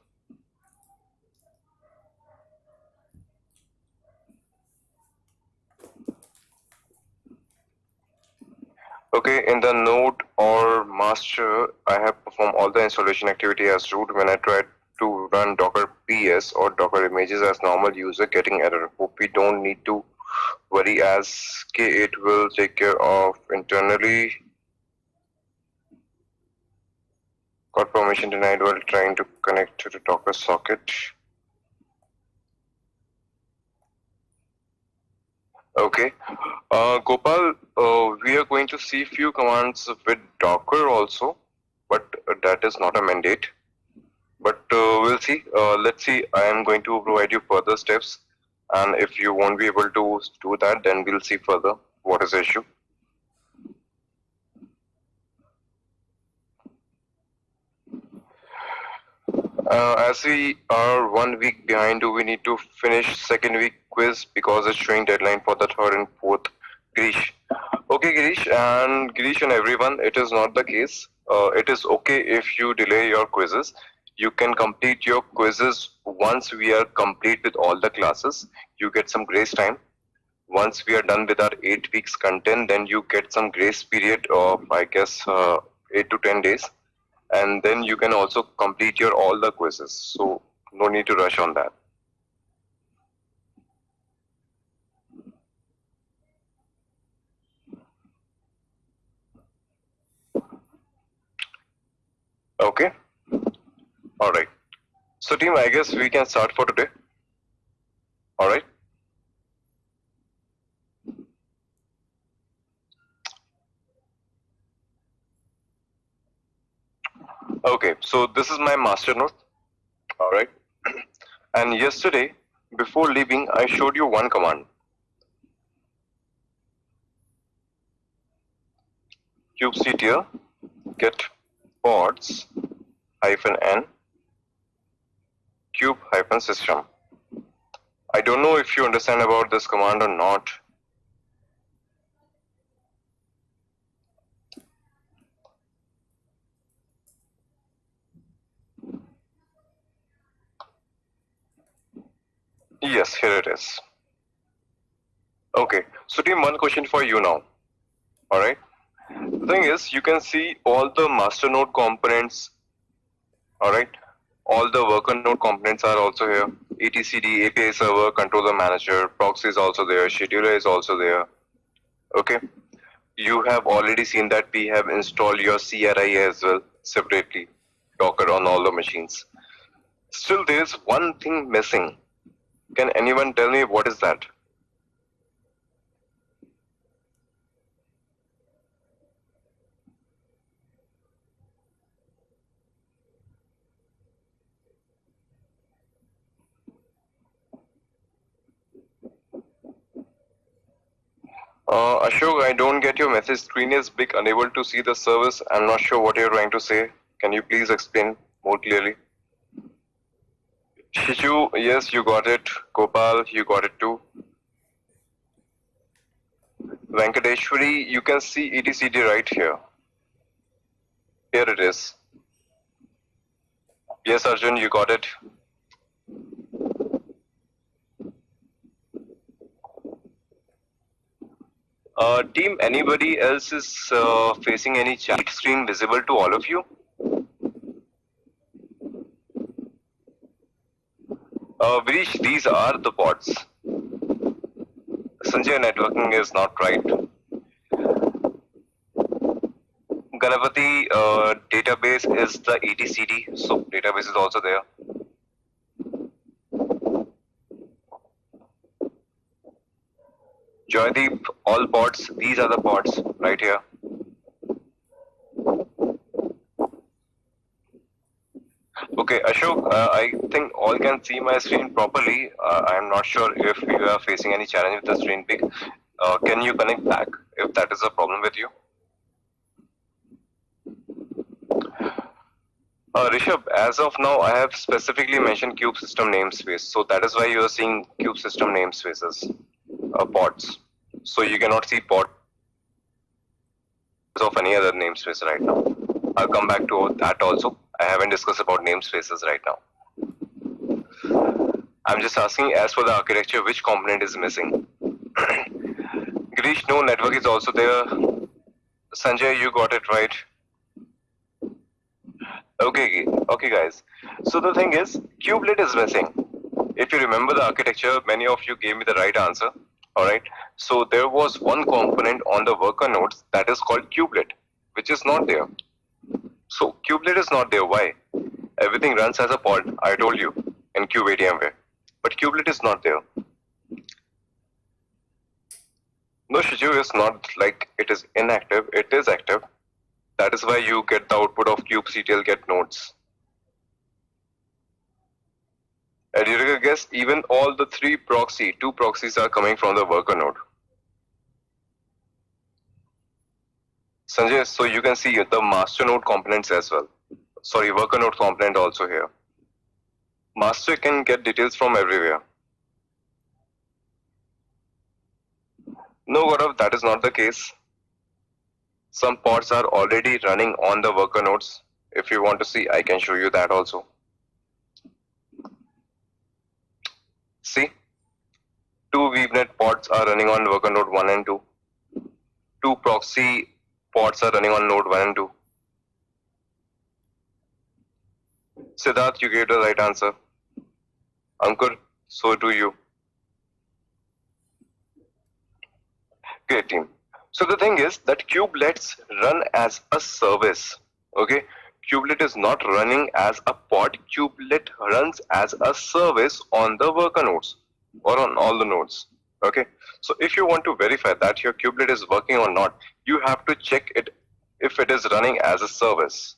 Okay, in the node or master, I have performed all the installation activity as root. When I tried to run Docker PS or Docker images as normal user, getting error. Hope we don't need to worry as K8 will take care of internally. Got permission denied while trying to connect to the Docker socket. Okay, Gopal, we are going to see few commands with Docker also, but that is not a mandate. But we'll see. Let's see. I am going to provide you further steps, and if you won't be able to do that, then we'll see further what is the issue. As we are 1 week behind, do we need to finish second week quiz because it's showing deadline for the third and fourth? Girish. Okay, Girish and everyone, it is not the case. It is okay if you delay your quizzes. You can complete your quizzes once we are complete with all the classes. You get some grace time. Once we are done with our 8 weeks content, then you get some grace period of, I guess, 8 to 10 days. And then you can also complete your all the quizzes. So no need to rush on that. Okay. All right. So team, I guess we can start for today. All right. Okay, so this is my master node. All right. And yesterday, before leaving, I showed you one command. kubectl get pods -n kube -system. I don't know if you understand about this command or not. Yes, here it is. Okay, so team, one question for you now. All right. The thing is, you can see all the master node components. All right. All the worker node components are also here. etcd, API server, controller manager, proxy is also there, scheduler is also there. Okay. You have already seen that we have installed your CRI as well separately, Docker on all the machines. Still, there is one thing missing. Can anyone tell me what is that? Ashok, I don't get your message. Screen is big, unable to see the service. I'm not sure what you're trying to say. Can you please explain more clearly? Shishu, yes, you got it. Gopal, you got it too. Venkateshwari, you can see etcd right here. Here it is. Yes, Arjun, you got it. Team, anybody else is facing any chat screen visible to all of you? Virish, these are the pods. Sanjay, networking is not right. Ganapati, database is the etcd, so database is also there. Joydeep, all pods, these are the pods right here. Okay, Ashok, I think all can see my screen properly. I am not sure if you are facing any challenge with the screen pick. Can you connect back if that is a problem with you? Rishabh, as of now, I have specifically mentioned cube system namespace. So that is why you are seeing cube system namespaces, pods. So you cannot see pods of any other namespace right now. I'll come back to that also. I haven't discussed about namespaces right now. I'm just asking, as for the architecture, which component is missing? Girish, no, network is also there. Sanjay, you got it right. Okay, guys. So the thing is, kubelet is missing. If you remember the architecture, many of you gave me the right answer. Alright. So there was one component on the worker nodes that is called kubelet, which is not there. So kubelet is not there. Why? Everything runs as a pod, I told you, in kubeADMware. But kubelet is not there. No, Shiju is not like it is inactive, it is active. That is why you get the output of kubectl get nodes. And you can guess, even all the two proxies are coming from the worker node. Sanjay, so you can see the master node components as well. Sorry, worker node component also here. Master can get details from everywhere. No, Gaurav, that is not the case. Some pods are already running on the worker nodes. If you want to see, I can show you that also. See, 2 VNet pods are running on worker node 1 and 2. 2 proxy pods are running on node 1 and 2. Siddharth, you gave the right answer. Ankur, so do you. Great team. So the thing is that kubelets run as a service. Okay, kubelet is not running as a pod. Kubelet runs as a service on the worker nodes or on all the nodes. Okay, so if you want to verify that your kubelet is working or not, you have to check it if it is running as a service.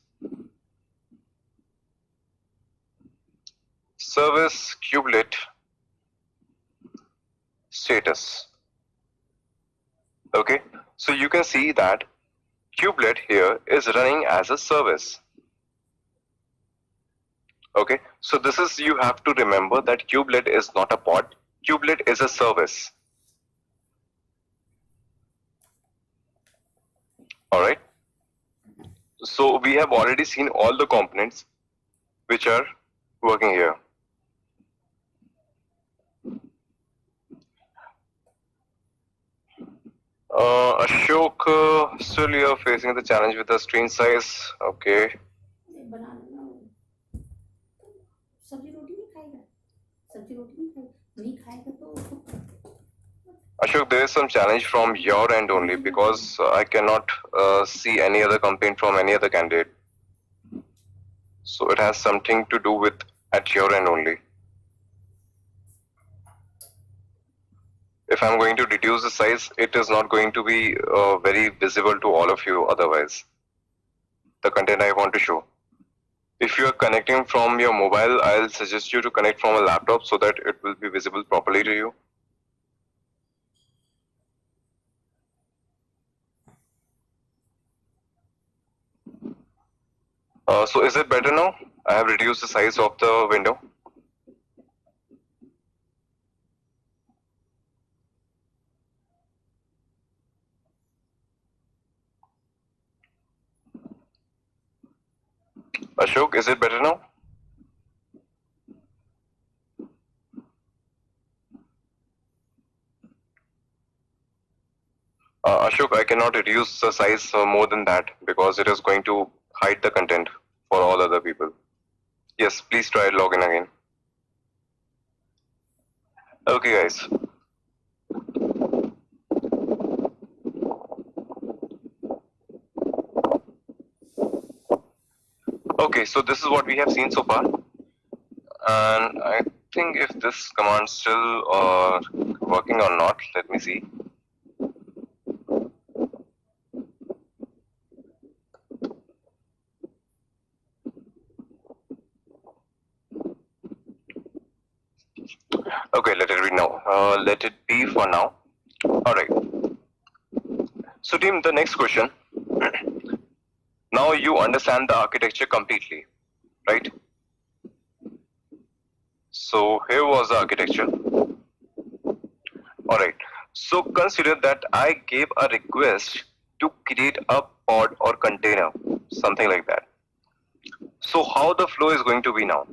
Service kubelet status. Okay, so you can see that kubelet here is running as a service. Okay, so this is, you have to remember that kubelet is not a pod, kubelet is a service. Alright, so we have already seen all the components which are working here. Ashok, still you are facing the challenge with the screen size. Okay. Ashok, there is some challenge from your end only because I cannot see any other complaint from any other candidate. So it has something to do with at your end only. If I'm going to reduce the size, it is not going to be very visible to all of you otherwise. The content I want to show. If you are connecting from your mobile, I'll suggest you to connect from a laptop so that it will be visible properly to you. So is it better now? I have reduced the size of the window. Ashok, is it better now? Ashok, I cannot reduce the size more than that because it is going to hide the content for all other people. Yes, please try login again. Okay, guys. Okay, so this is what we have seen so far. And I think if this command still working or not, let me see. Okay, let it be now. Let it be for now. All right. So, team, the next question. Now you understand the architecture completely, right? So here was the architecture. All right. So consider that I gave a request to create a pod or container, something like that. So how the flow is going to be now?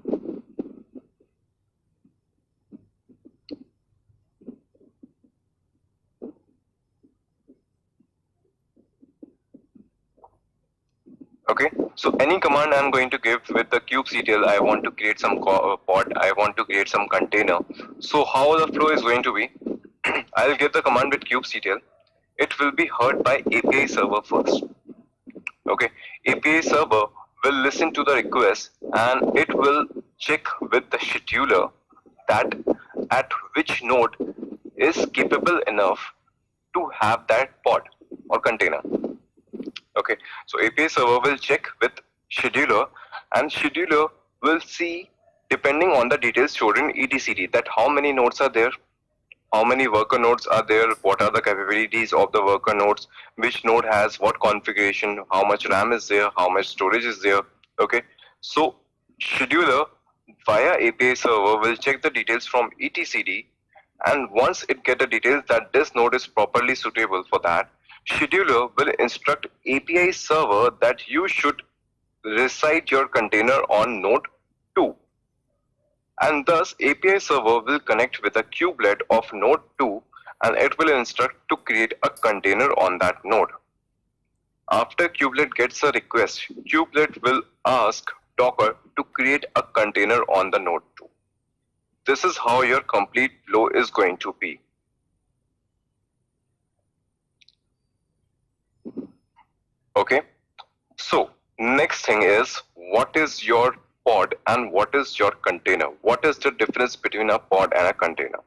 Okay, so any command I'm going to give with the kubectl, I want to create some pod, I want to create some container. So how the flow is going to be? I'll give the command with kubectl. It will be heard by API server first. Okay, API server will listen to the request and it will check with the scheduler that at which node is capable enough to have that pod or container. Okay, so API server will check with scheduler and scheduler will see, depending on the details stored in etcd, that how many nodes are there, how many worker nodes are there, what are the capabilities of the worker nodes, which node has what configuration, how much RAM is there, how much storage is there. Okay, so scheduler via API server will check the details from etcd, and once it get the details that this node is properly suitable for that, scheduler will instruct API server that you should recite your container on node 2, and thus API server will connect with a kubelet of node 2 and it will instruct to create a container on that node. After kubelet gets a request, kubelet will ask Docker to create a container on the node 2. This is how your complete flow is going to be. Okay, so next thing is, what is your pod and what is your container? What is the difference between a pod and a container?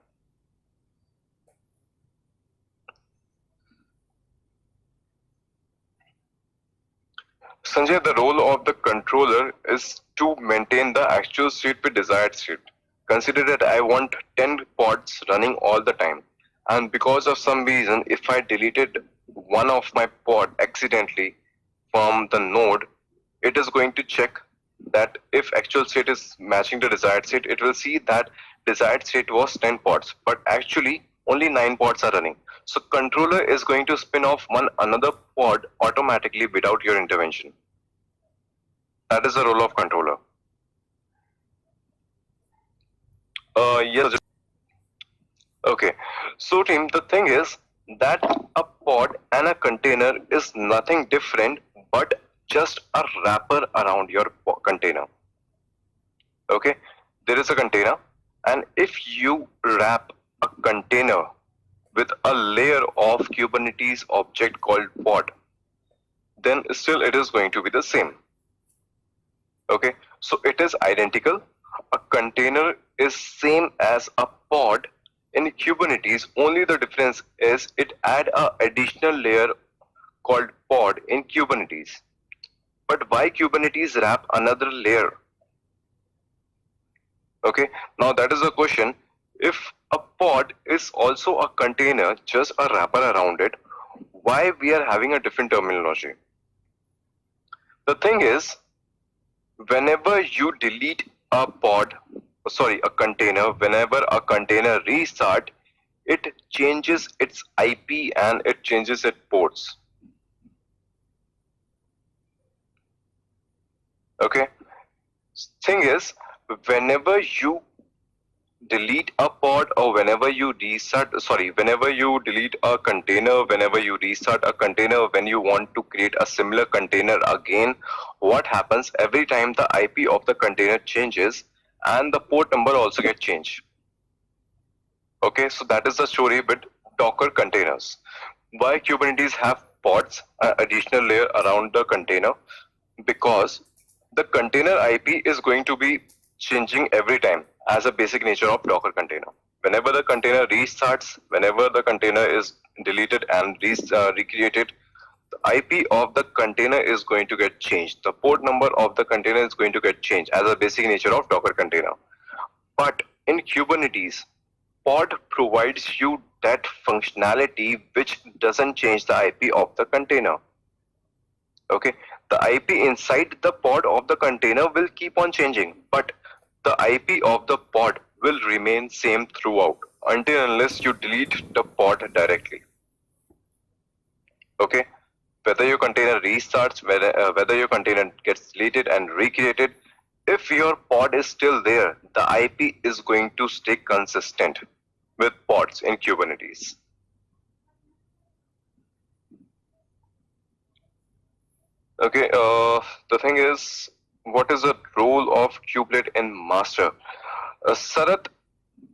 Sanjay, the role of the controller is to maintain the actual state with desired state. Consider that I want 10 pods running all the time, and because of some reason, if I deleted one of my pod accidentally from the node, it is going to check that if actual state is matching the desired state, it will see that desired state was 10 pods, but actually only 9 pods are running. So controller is going to spin off one another pod automatically without your intervention. That is the role of controller. Yes. Okay. So team, the thing is that a pod and a container is nothing different but just a wrapper around your container. Okay. There is a container, and if you wrap a container with a layer of Kubernetes object called pod, then still it is going to be the same. Okay, so it is identical. A container is same as a pod in Kubernetes, only the difference is it add a additional layer called pod in Kubernetes. But why Kubernetes wrap another layer? Okay, now that is the question. If a pod is also a container, just a wrapper around it, why we are having a different terminology? The thing is, whenever you delete a container, whenever a container restart, it changes its IP and it changes its ports. Okay. Thing is, whenever you delete a pod or whenever you delete a container, whenever you restart a container, when you want to create a similar container again, what happens every time the IP of the container changes and the port number also gets changed. Okay, so that is the story with Docker containers. Why Kubernetes have pods, an additional layer around the container? Because the container IP is going to be changing every time as a basic nature of Docker container. Whenever the container restarts, whenever the container is deleted and recreated, the IP of the container is going to get changed. The port number of the container is going to get changed as a basic nature of Docker container. But in Kubernetes, pod provides you that functionality which doesn't change the IP of the container. Okay, the IP inside the pod of the container will keep on changing, but the IP of the pod will remain same throughout until unless you delete the pod directly. Okay, whether your container restarts, whether your container gets deleted and recreated, if your pod is still there, the IP is going to stay consistent with pods in Kubernetes. Okay, the thing is, what is the role of kubelet in master? Sarath,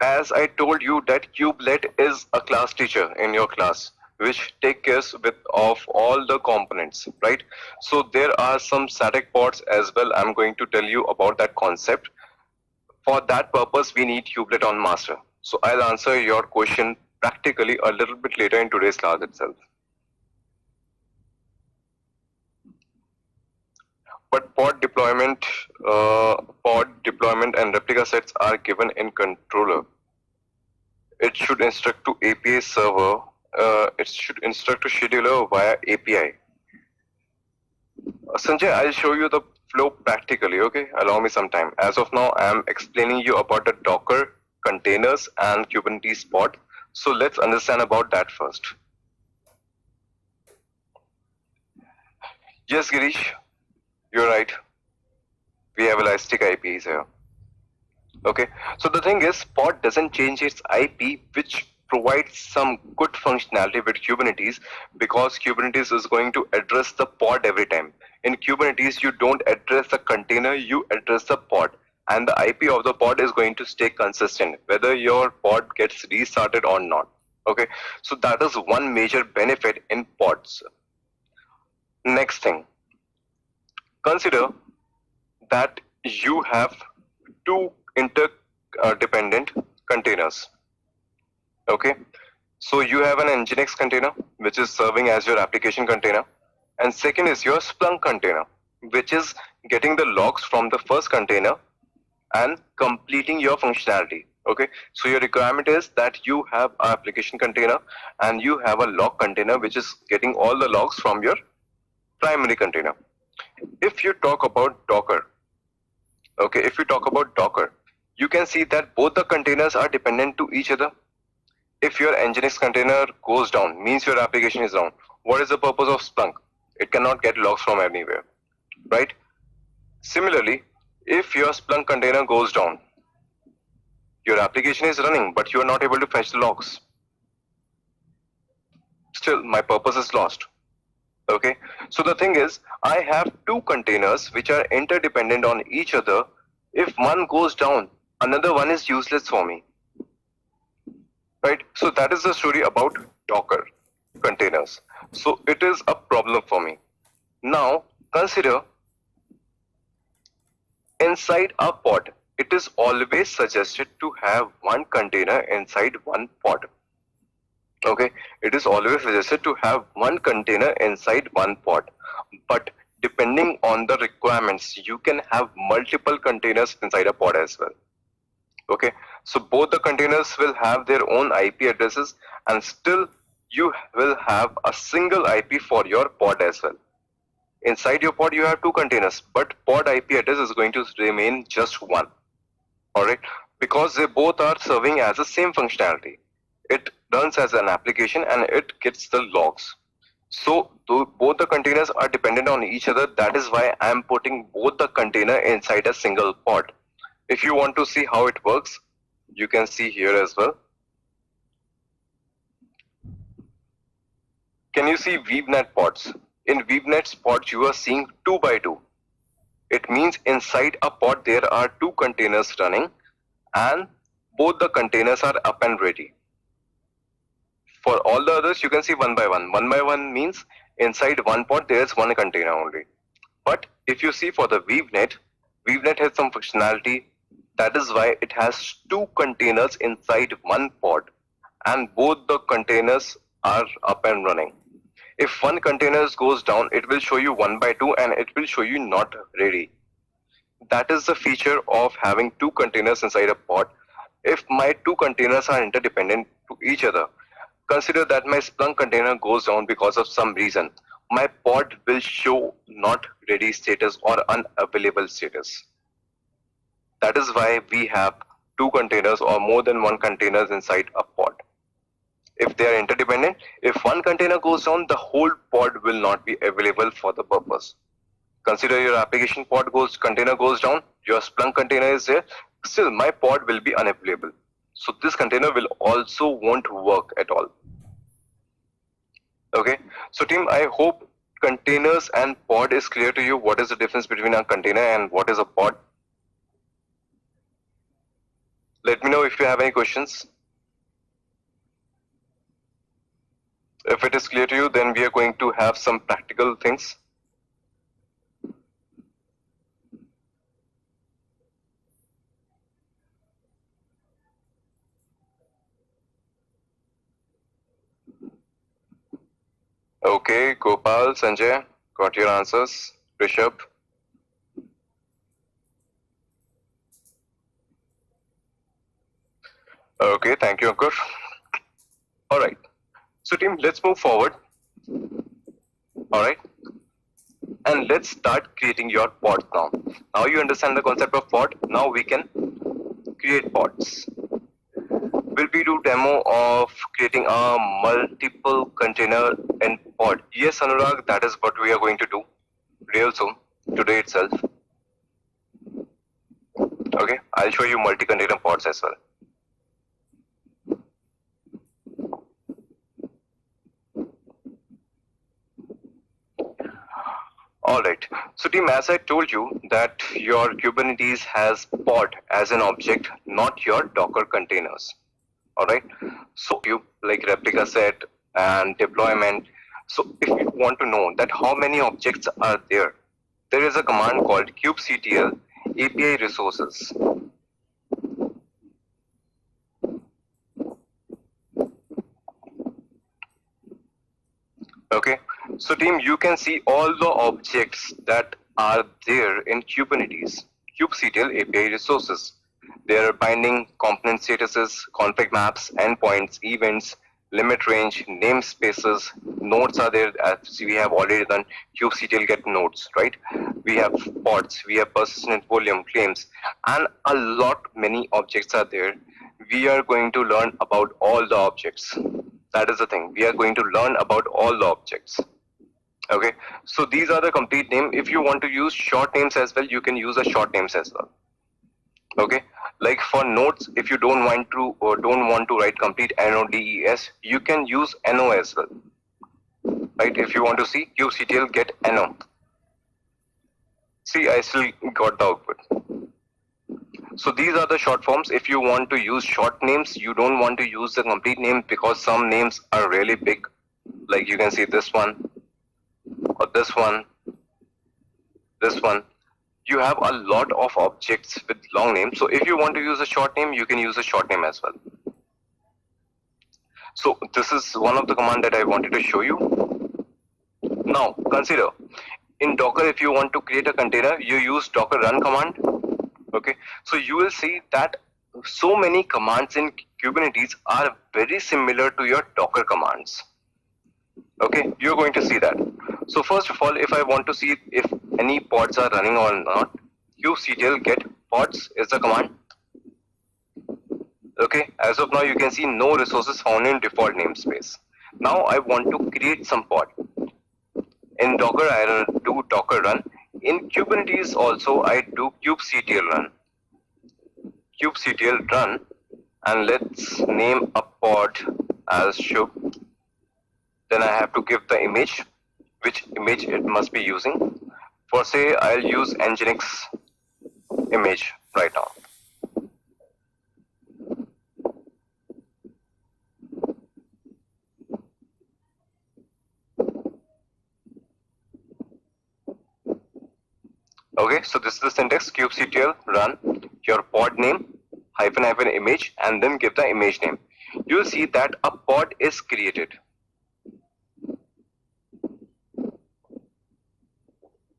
as I told you that kubelet is a class teacher in your class, which take care of all the components, right? So there are some static pods as well. I'm going to tell you about that concept. For that purpose, we need kubelet on master. So I'll answer your question practically a little bit later in today's class itself. But pod deployment and replica sets are given in controller. It should instruct to API server. It should instruct to scheduler via API. Sanjay, I'll show you the flow practically. Okay, allow me some time. As of now, I am explaining you about the Docker containers and Kubernetes pod. So let's understand about that first. Yes, Girish. You're right. We have elastic IPs here. Okay. So the thing is, pod doesn't change its IP, which provides some good functionality with Kubernetes, because Kubernetes is going to address the pod every time. In Kubernetes, you don't address the container, you address the pod. And the IP of the pod is going to stay consistent, whether your pod gets restarted or not. Okay. So that is one major benefit in pods. Next thing. Consider that you have two interdependent containers. Okay, so you have an Nginx container, which is serving as your application container, and second is your Splunk container, which is getting the logs from the first container and completing your functionality. Okay, so your requirement is that you have an application container and you have a log container, which is getting all the logs from your primary container. If you talk about Docker, okay, if you talk about Docker, you can see that both the containers are dependent to each other. If your Nginx container goes down, means your application is down. What is the purpose of Splunk? It cannot get logs from anywhere, right? Similarly, if your Splunk container goes down, your application is running, but you are not able to fetch the logs. Still, my purpose is lost. Okay, so the thing is, I have two containers which are interdependent on each other. If one goes down, another one is useless for me. Right, so that is the story about Docker containers. So it is a problem for me. Now consider inside a pod, it is always suggested to have one container inside one pod. Okay, it is always suggested to have one container inside one pod, but depending on the requirements, you can have multiple containers inside a pod as well. Okay, so both the containers will have their own IP addresses, and still you will have a single IP for your pod as well. Inside your pod, you have two containers, but pod IP address is going to remain just one. Alright, because they both are serving as the same functionality. It runs as an application and it gets the logs. So both the containers are dependent on each other. That is why I am putting both the container inside a single pod. If you want to see how it works, you can see here as well. Can you see VNet pods? In VNet pods, you are seeing 2 by 2. It means inside a pod there are two containers running, and both the containers are up and ready. For all the others, you can see 1 by 1. 1 by 1 means inside one pod there is one container only. But if you see for the VNet has some functionality. That is why it has two containers inside one pod, and both the containers are up and running. If one container goes down, it will show you 1 by 2 and it will show you not ready. That is the feature of having two containers inside a pod. if my two containers are interdependent to each other, consider that my Splunk container goes down because of some reason. My pod will show not ready status or unavailable status. That is why we have two containers or more than one containers inside a pod. If they are interdependent, if one container goes down, the whole pod will not be available for the purpose. Consider your application container goes down, your Splunk container is there, still my pod will be unavailable. So this container will also won't work at all. Okay, so team, I hope containers and pod is clear to you. What is the difference between a container and what is a pod? Let me know if you have any questions. If it is clear to you, then we are going to have some practical things. Okay, Gopal, Sanjay, got your answers. Rishabh. Okay, thank you, Ankur. All right. So team, let's move forward. All right. And let's start creating your pods now. Now you understand the concept of pod. Now we can create pods. Will we do demo of creating a multiple container and pod? Yes, Anurag, that is what we are going to do real soon, today itself. Okay, I'll show you multi-container pods as well. Alright, so team, as I told you that your Kubernetes has pod as an object, not your Docker containers. Alright, so you like replica set and deployment. So if you want to know that how many objects are there, there is a command called kubectl API resources. Okay, so team, you can see all the objects that are there in Kubernetes, kubectl API resources. There are binding, component statuses, config maps, endpoints, events, limit range, namespaces, nodes are there, as we have already done kubectl get nodes, right? We have pods, we have persistent volume claims, and a lot many objects are there. We are going to learn about all the objects. That is the thing. We are going to learn about all the objects. Okay, so these are the complete name. If you want to use short names as well, you can use a short names as well. Okay, like for nodes, if you don't want to write complete NODES, you can use NO as well. Right? If you want to see kubectl get NO. See, I still got the output. So these are the short forms. If you want to use short names, you don't want to use the complete name because some names are really big. Like you can see this one, or this one, this one. You have a lot of objects with long names. So if you want to use a short name, you can use a short name as well. So this is one of the command that I wanted to show you. Now consider in Docker, if you want to create a container, you use docker run command. Okay, so you will see that so many commands in Kubernetes are very similar to your Docker commands. Okay, you're going to see that. So first of all, if I want to see if any pods are running or not, kubectl get pods is the command. Okay, as of now you can see no resources found in default namespace. Now I want to create some pod. In Docker I do docker run. In Kubernetes also I do kubectl run. Kubectl run, and let's name a pod as Shub. Then I have to give the image, which image it must be using. For say I'll use Nginx image right now. Okay, so this is the syntax: kubectl run your pod name -- image and then give the image name. You will see that a pod is created.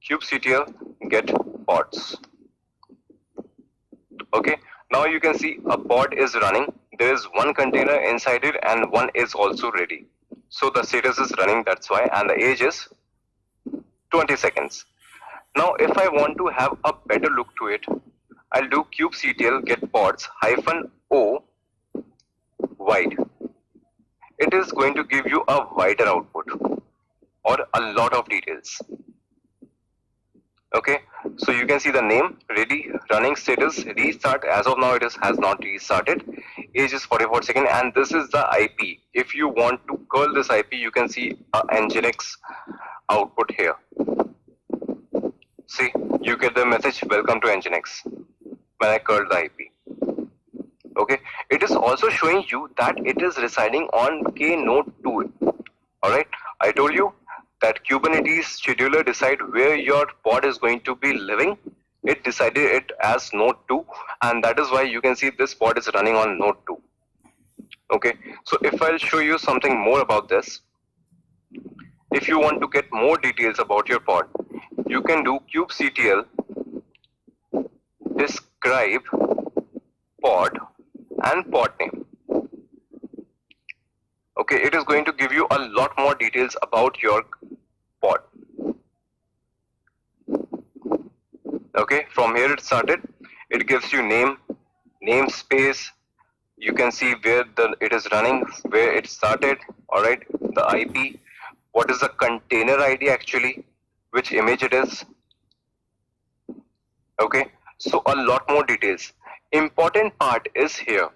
Kubectl get pods. Okay, Now you can see a pod is running. There is one container inside it and one is also ready. So the status is running, that's why, and the age is 20 seconds. Now if I want to have a better look to it, I'll do kubectl get pods -o wide. It is going to give you a wider output or a lot of details. Okay, so you can see the name, ready, running status, restart. As of now, it has not restarted. Age is 44 seconds, and this is the IP. If you want to curl this IP, you can see a Nginx output here. See, you get the message, welcome to Nginx, when I curl the IP. Okay, it is also showing you that it is residing on K node 2. Alright, I told you that Kubernetes scheduler decide where your pod is going to be living. It decided it as node 2, and that is why you can see this pod is running on node 2. Okay, so if I'll show you something more about this, if you want to get more details about your pod, you can do kubectl describe pod and pod name. Okay, it is going to give you a lot more details about your pod. Okay, from here it started. It gives you name, namespace. You can see where it is running, where it started. All right, the IP. What is the container ID actually? Which image it is? Okay, so a lot more details. Important part is here.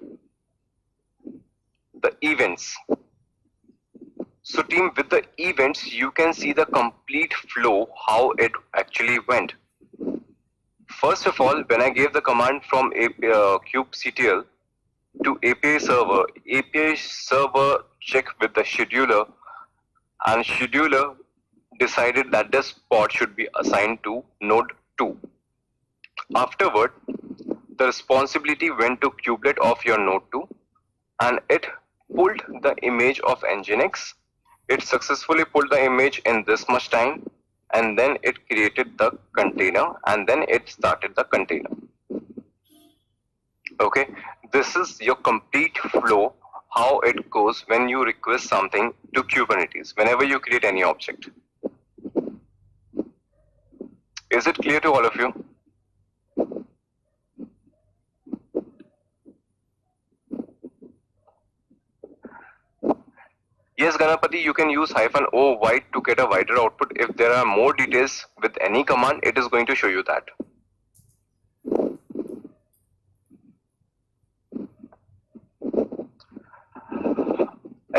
The events. So team, with the events, you can see the complete flow, how it actually went. First of all, when I gave the command from kubectl to API server checked with the scheduler, and scheduler decided that this pod should be assigned to node 2. Afterward, the responsibility went to kubelet of your node 2, and it pulled the image of Nginx. It successfully pulled the image in this much time, and then it created the container, and then it started the container. Okay, this is your complete flow, how it goes when you request something to Kubernetes, whenever you create any object. Is it clear to all of you? Yes, Ganapati, you can use -o wide to get a wider output. If there are more details with any command, it is going to show you that.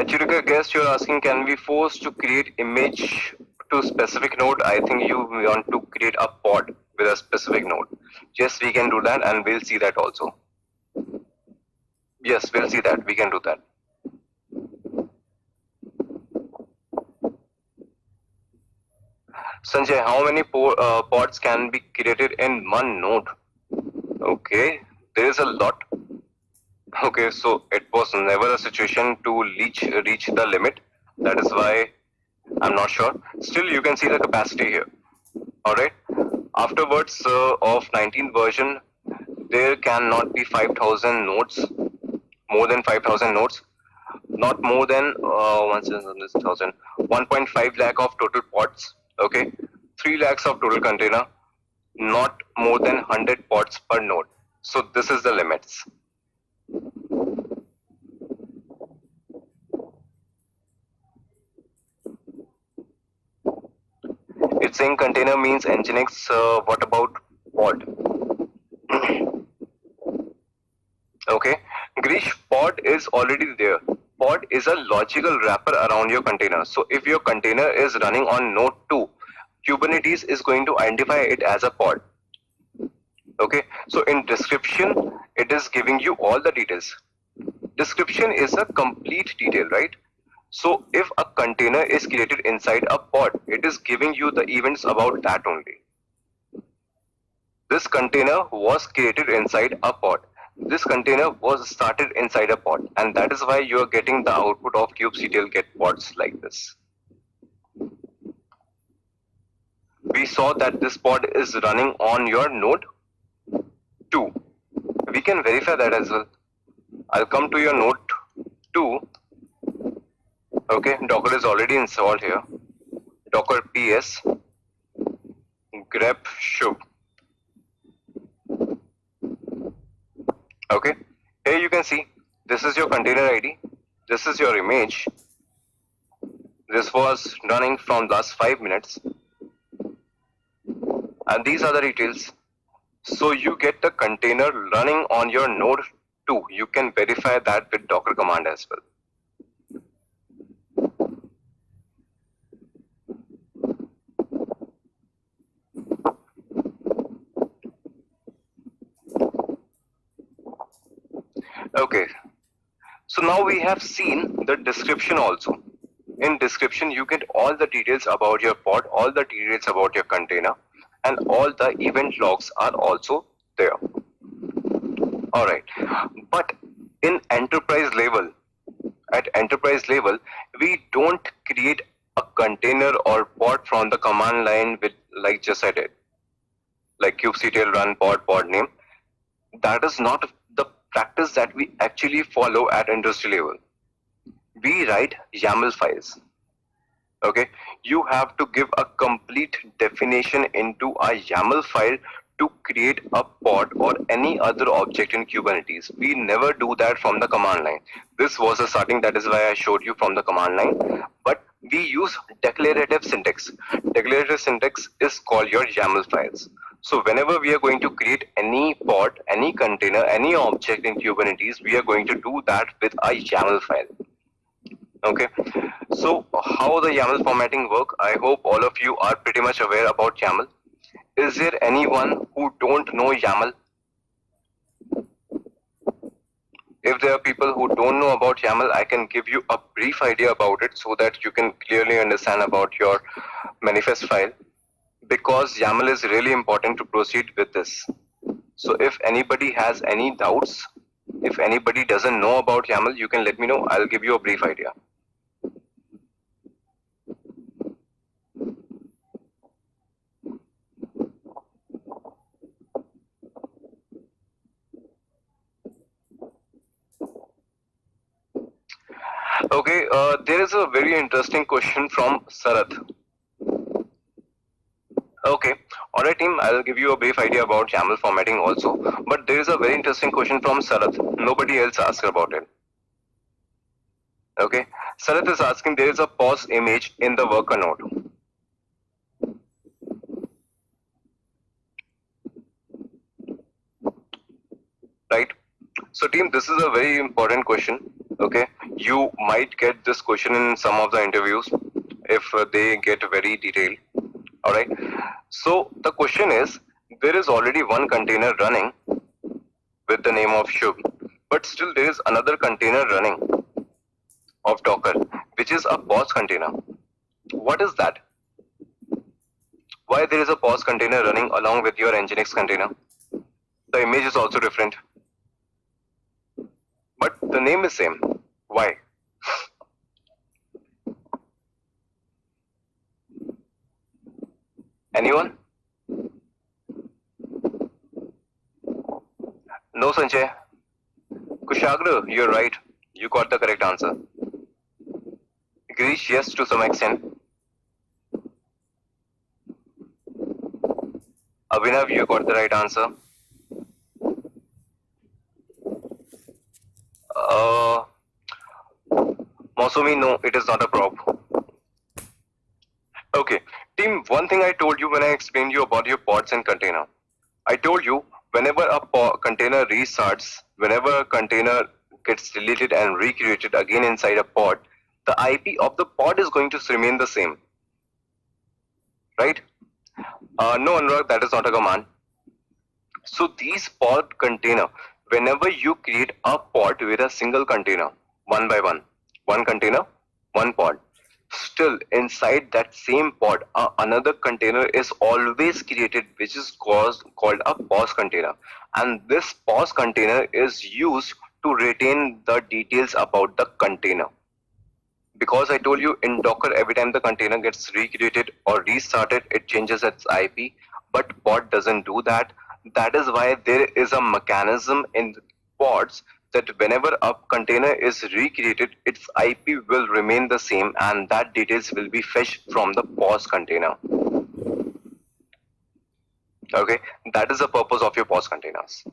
Achirika, guess you're asking, can we force to create image to specific node? I think you want to create a pod with a specific node. Yes, we can do that, and we'll see that also. Yes, we'll see that. We can do that. Sanjay, how many pods can be created in one node? Okay, there is a lot. Okay, so it was never a situation to reach the limit. That is why I'm not sure. Still, you can see the capacity here. All right. Afterwards of 19th version, there cannot be 5,000 nodes, more than 5,000 nodes, not more than 1.5 lakh of total pods. Okay, 3 lakhs of total container, not more than 100 pods per node. So this is the limits. It's saying container means Nginx. What about pod? Okay, Grish, pod is already there. Pod is a logical wrapper around your container. So if your container is running on node 2, Kubernetes is going to identify it as a pod. Okay, so in description, it is giving you all the details. Description is a complete detail, right? So if a container is created inside a pod, it is giving you the events about that only. This container was created inside a pod. This container was started inside a pod, and that is why you are getting the output of kubectl get pods like this. We saw that this pod is running on your node 2, We can verify that as well. I'll come to your node 2. Okay, Docker is already installed here. Docker ps grep shub. Okay, here you can see this is your container ID, this is your image. This was running from last 5 minutes, and these are the details. So you get the container running on your node 2. You can verify that with Docker command as well. Okay, so now we have seen the description also. In description, you get all the details about your pod, all the details about your container, and all the event logs are also there. Alright, but in enterprise level, at enterprise level, we don't create a container or pod from the command line with like just I did, like kubectl run pod name. That is not the practice that we actually follow at industry level. We write YAML files. Okay, you have to give a complete definition into a YAML file to create a pod or any other object in Kubernetes. We never do that from the command line. This was a starting, that is why I showed you from the command line. But we use declarative syntax. Declarative syntax is called your YAML files. So whenever we are going to create any pod, any container, any object in Kubernetes, we are going to do that with a YAML file. Okay, so how the YAML formatting work? I hope all of you are pretty much aware about YAML. Is there anyone who don't know YAML? If there are people who don't know about YAML, I can give you a brief idea about it so that you can clearly understand about your manifest file, because YAML is really important to proceed with this. So if anybody has any doubts, if anybody doesn't know about YAML, you can let me know. I'll give you a brief idea. Okay, there is a very interesting question from Sarath. Okay, alright team, I'll give you a brief idea about YAML formatting also, but there is a very interesting question from Sarath. Nobody else asked about it. Okay, Sarath is asking, there is a pause image in the worker node. Right, so team, this is a very important question. Okay, you might get this question in some of the interviews if they get very detailed. Alright, so the question is, there is already one container running with the name of Shub, but still there is another container running of Docker, which is a pause container. What is that? Why there is a pause container running along with your Nginx container? The image is also different, but the name is same. Why? Anyone? No, Sanjay. Kushagra, you're right. You got the correct answer. Grish, yes, to some extent. Abhinav, you got the right answer. Mosumi, no, it is not a prop. Okay, team, one thing I told you when I explained you about your pods and container. I told you whenever a container restarts, whenever a container gets deleted and recreated again inside a pod, the IP of the pod is going to remain the same. Right? No, Anurag, that is not a command. So these pod container, whenever you create a pod with a single container, one by one container, one pod, still inside that same pod, another container is always created, which is called a pause container. And this pause container is used to retain the details about the container. Because I told you in Docker, every time the container gets recreated or restarted, it changes its IP, but pod doesn't do that. That is why there is a mechanism in pods that whenever a container is recreated, its IP will remain the same and that details will be fetched from the POS container. Okay, that is the purpose of your POS containers.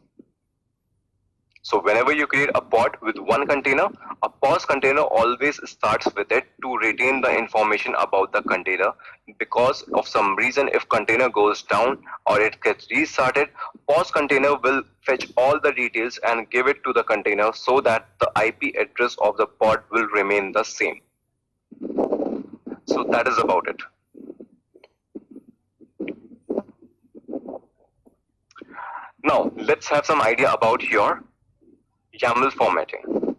So whenever you create a pod with one container, a POS container always starts with it to retain the information about the container, because of some reason if container goes down or it gets restarted, POS container will fetch all the details and give it to the container so that the IP address of the pod will remain the same. So that is about it. Now let's have some idea about your YAML formatting.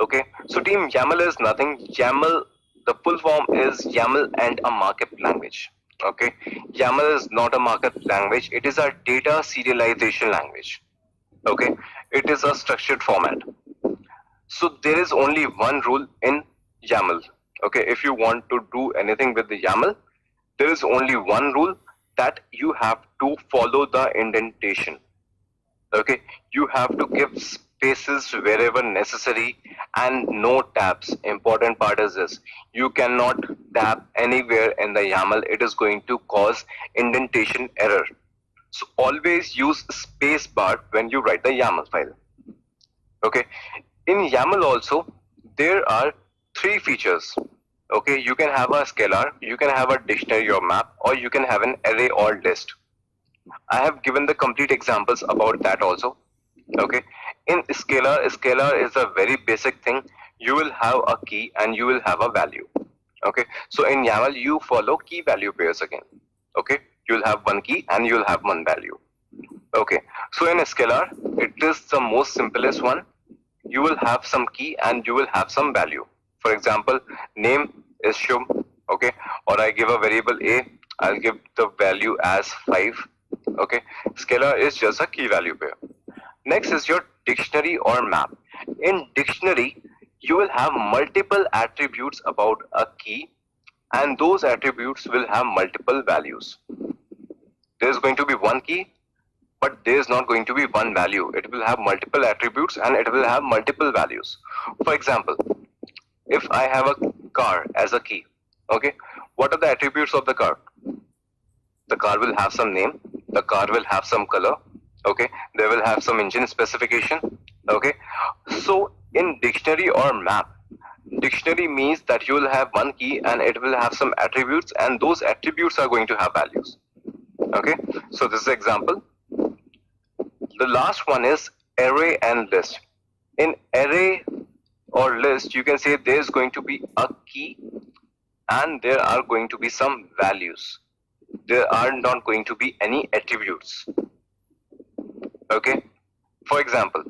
Okay, so team, YAML is nothing. YAML, the full form is YAML and a markup language. Okay, YAML is not a markup language, it is a data serialization language. Okay, it is a structured format. So there is only one rule in YAML. Okay, if you want to do anything with the YAML, there is only one rule, that you have to follow the indentation. Okay, you have to give spaces wherever necessary and no tabs. Important part is this: you cannot tab anywhere in the YAML, it is going to cause indentation error. So always use space bar when you write the YAML file. Okay, in YAML also there are three features. Okay, you can have a scalar, you can have a dictionary or map, or you can have an array or list. I have given the complete examples about that also. Okay, in scalar is a very basic thing. You will have a key and you will have a value. Okay, so in YAML you follow key value pairs again. Okay, you will have one key and you will have one value. Okay, so in scalar it is the most simplest one. You will have some key and you will have some value. For example, name is Shubh. Okay, or I give a variable a, I'll give the value as 5. Okay, scalar is just a key value pair. Next is your dictionary or map. In dictionary, you will have multiple attributes about a key, and those attributes will have multiple values. There is going to be one key, but there is not going to be one value. It will have multiple attributes and it will have multiple values. For example, if I have a car as a key, okay, what are the attributes of the car? The car will have some name, the car will have some color, okay, they will have some engine specification. Okay, so in dictionary or map, dictionary means that you will have one key and it will have some attributes, and those attributes are going to have values. Okay, so this is an example. The last one is array and list. In array or list, you can say there is going to be a key and there are going to be some values. There are not going to be any attributes. Okay, for example,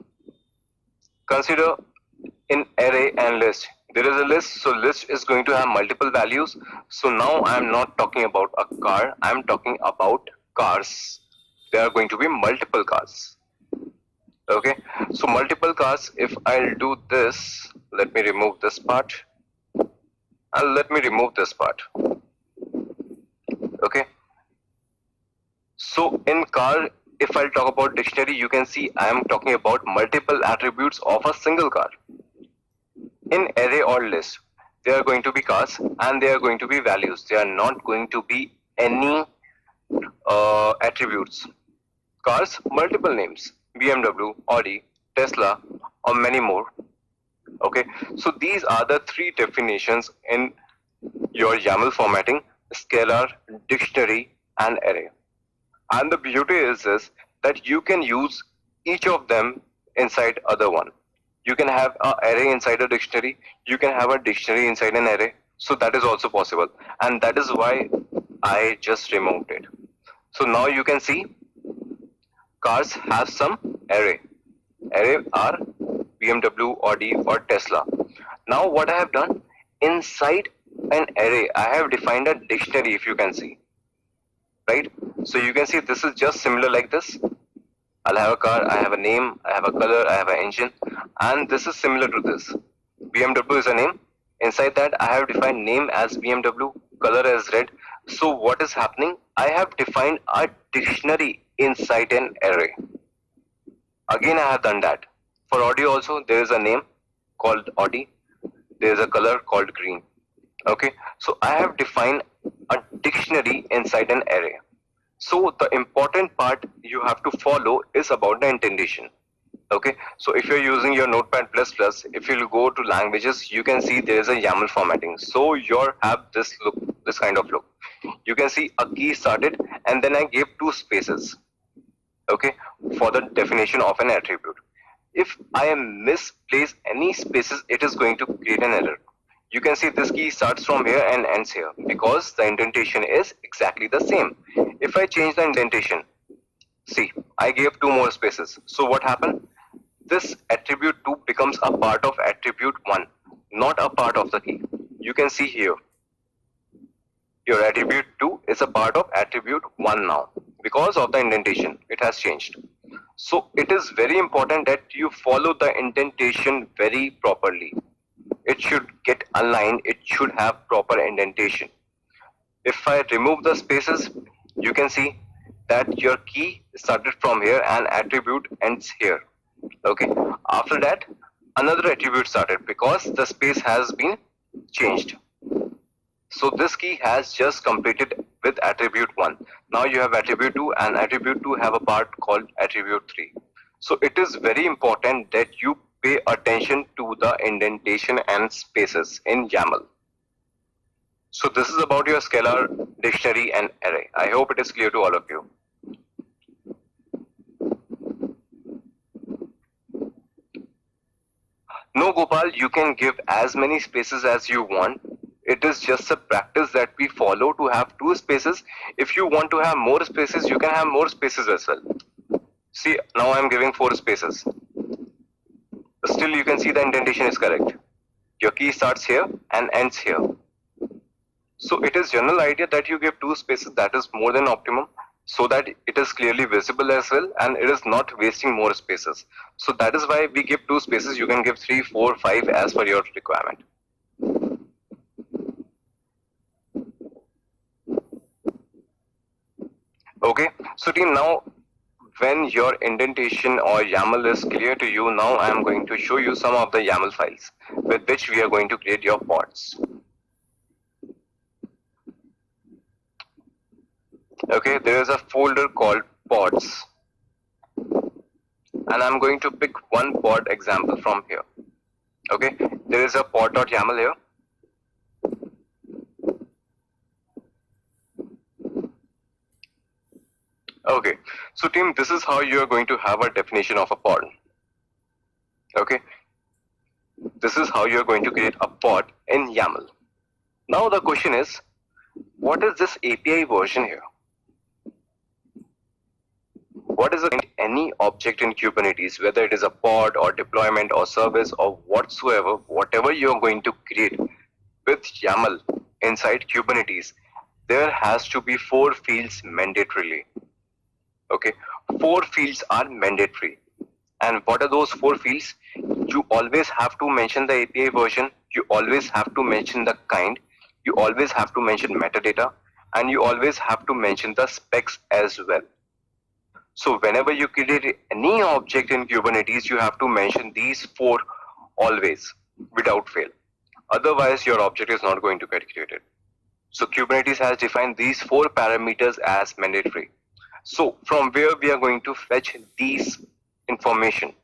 consider in array and list, there is a list, so list is going to have multiple values. So now I am not talking about a car, I am talking about cars. There are going to be multiple cars. Okay, so multiple cars, if I'll do this, let me remove this part and let me remove this part. Okay, so in car, if I'll talk about dictionary, you can see I am talking about multiple attributes of a single car. In array or list, there are going to be cars and there are going to be values. There are not going to be any attributes. Cars, multiple names: BMW, Audi, Tesla, or many more. Okay, so these are the three definitions in your YAML formatting: scalar, dictionary, and array. And the beauty is this, that you can use each of them inside other one. You can have an array inside a dictionary, you can have a dictionary inside an array. So that is also possible, and that is why I just removed it. So now you can see cars have some array. Array are BMW, Audi, or Tesla. Now what I have done, inside an array, I have defined a dictionary, if you can see. Right? So you can see this is just similar like this. I'll have a car, I have a name, I have a color, I have an engine, and this is similar to this. BMW is a name. Inside that I have defined name as BMW, color as red. So what is happening? I have defined a dictionary inside an array. Again, I have done that. For audio also, there is a name called Audi. There is a color called green. Okay, so I have defined a dictionary inside an array. So the important part you have to follow is about the indentation. Okay, so if you're using your Notepad++, if you'll go to languages, you can see there is a YAML formatting. So you have this look, this kind of look. You can see a key started, and then I gave 2 spaces. Okay, for the definition of an attribute. If I misplace any spaces, it is going to create an error. You can see this key starts from here and ends here because the indentation is exactly the same. If I change the indentation, see, I gave 2 more spaces. So what happened? This attribute 2 becomes a part of attribute 1, not a part of the key. You can see here, your attribute 2 is a part of attribute 1 now because of the indentation. It has changed. So it is very important that you follow the indentation very properly. It should get aligned. It should have proper indentation. If I remove the spaces, you can see that your key started from here and attribute ends here. Okay. After that, another attribute started because the space has been changed. So this key has just completed with attribute 1. Now you have attribute 2, and attribute 2 have a part called attribute 3. So it is very important that you pay attention to the indentation and spaces in YAML. So this is about your scalar, dictionary and array. I hope it is clear to all of you. No, Gopal, you can give as many spaces as you want. It is just a practice that we follow to have 2 spaces. If you want to have more spaces, you can have more spaces as well. See, now I am giving 4 spaces. Still, you can see the indentation is correct. Your key starts here and ends here. So it is general idea that you give 2 spaces, that is more than optimum, so that it is clearly visible as well and it is not wasting more spaces. So that is why we give 2 spaces. You can give 3, 4, 5 as per your requirement. Okay, so team, now when your indentation or YAML is clear to you, now I am going to show you some of the YAML files with which we are going to create your pods. Okay, there is a folder called pods, and I'm going to pick one pod example from here. Okay, there is a pod.yaml here. Okay, so team, this is how you are going to have a definition of a pod. Okay, this is how you are going to create a pod in YAML. Now the question is, what is this API version here? What is any object in Kubernetes, whether it is a pod or deployment or service or whatsoever, whatever you are going to create with YAML inside Kubernetes, there has to be 4 fields mandatorily. Okay, 4 fields are mandatory. And what are those 4 fields? You always have to mention the API version, you always have to mention the kind, you always have to mention metadata, and you always have to mention the specs as well. So whenever you create any object in Kubernetes, you have to mention these 4 always, without fail. Otherwise, your object is not going to get created. So Kubernetes has defined these 4 parameters as mandatory. So from where we are going to fetch these information?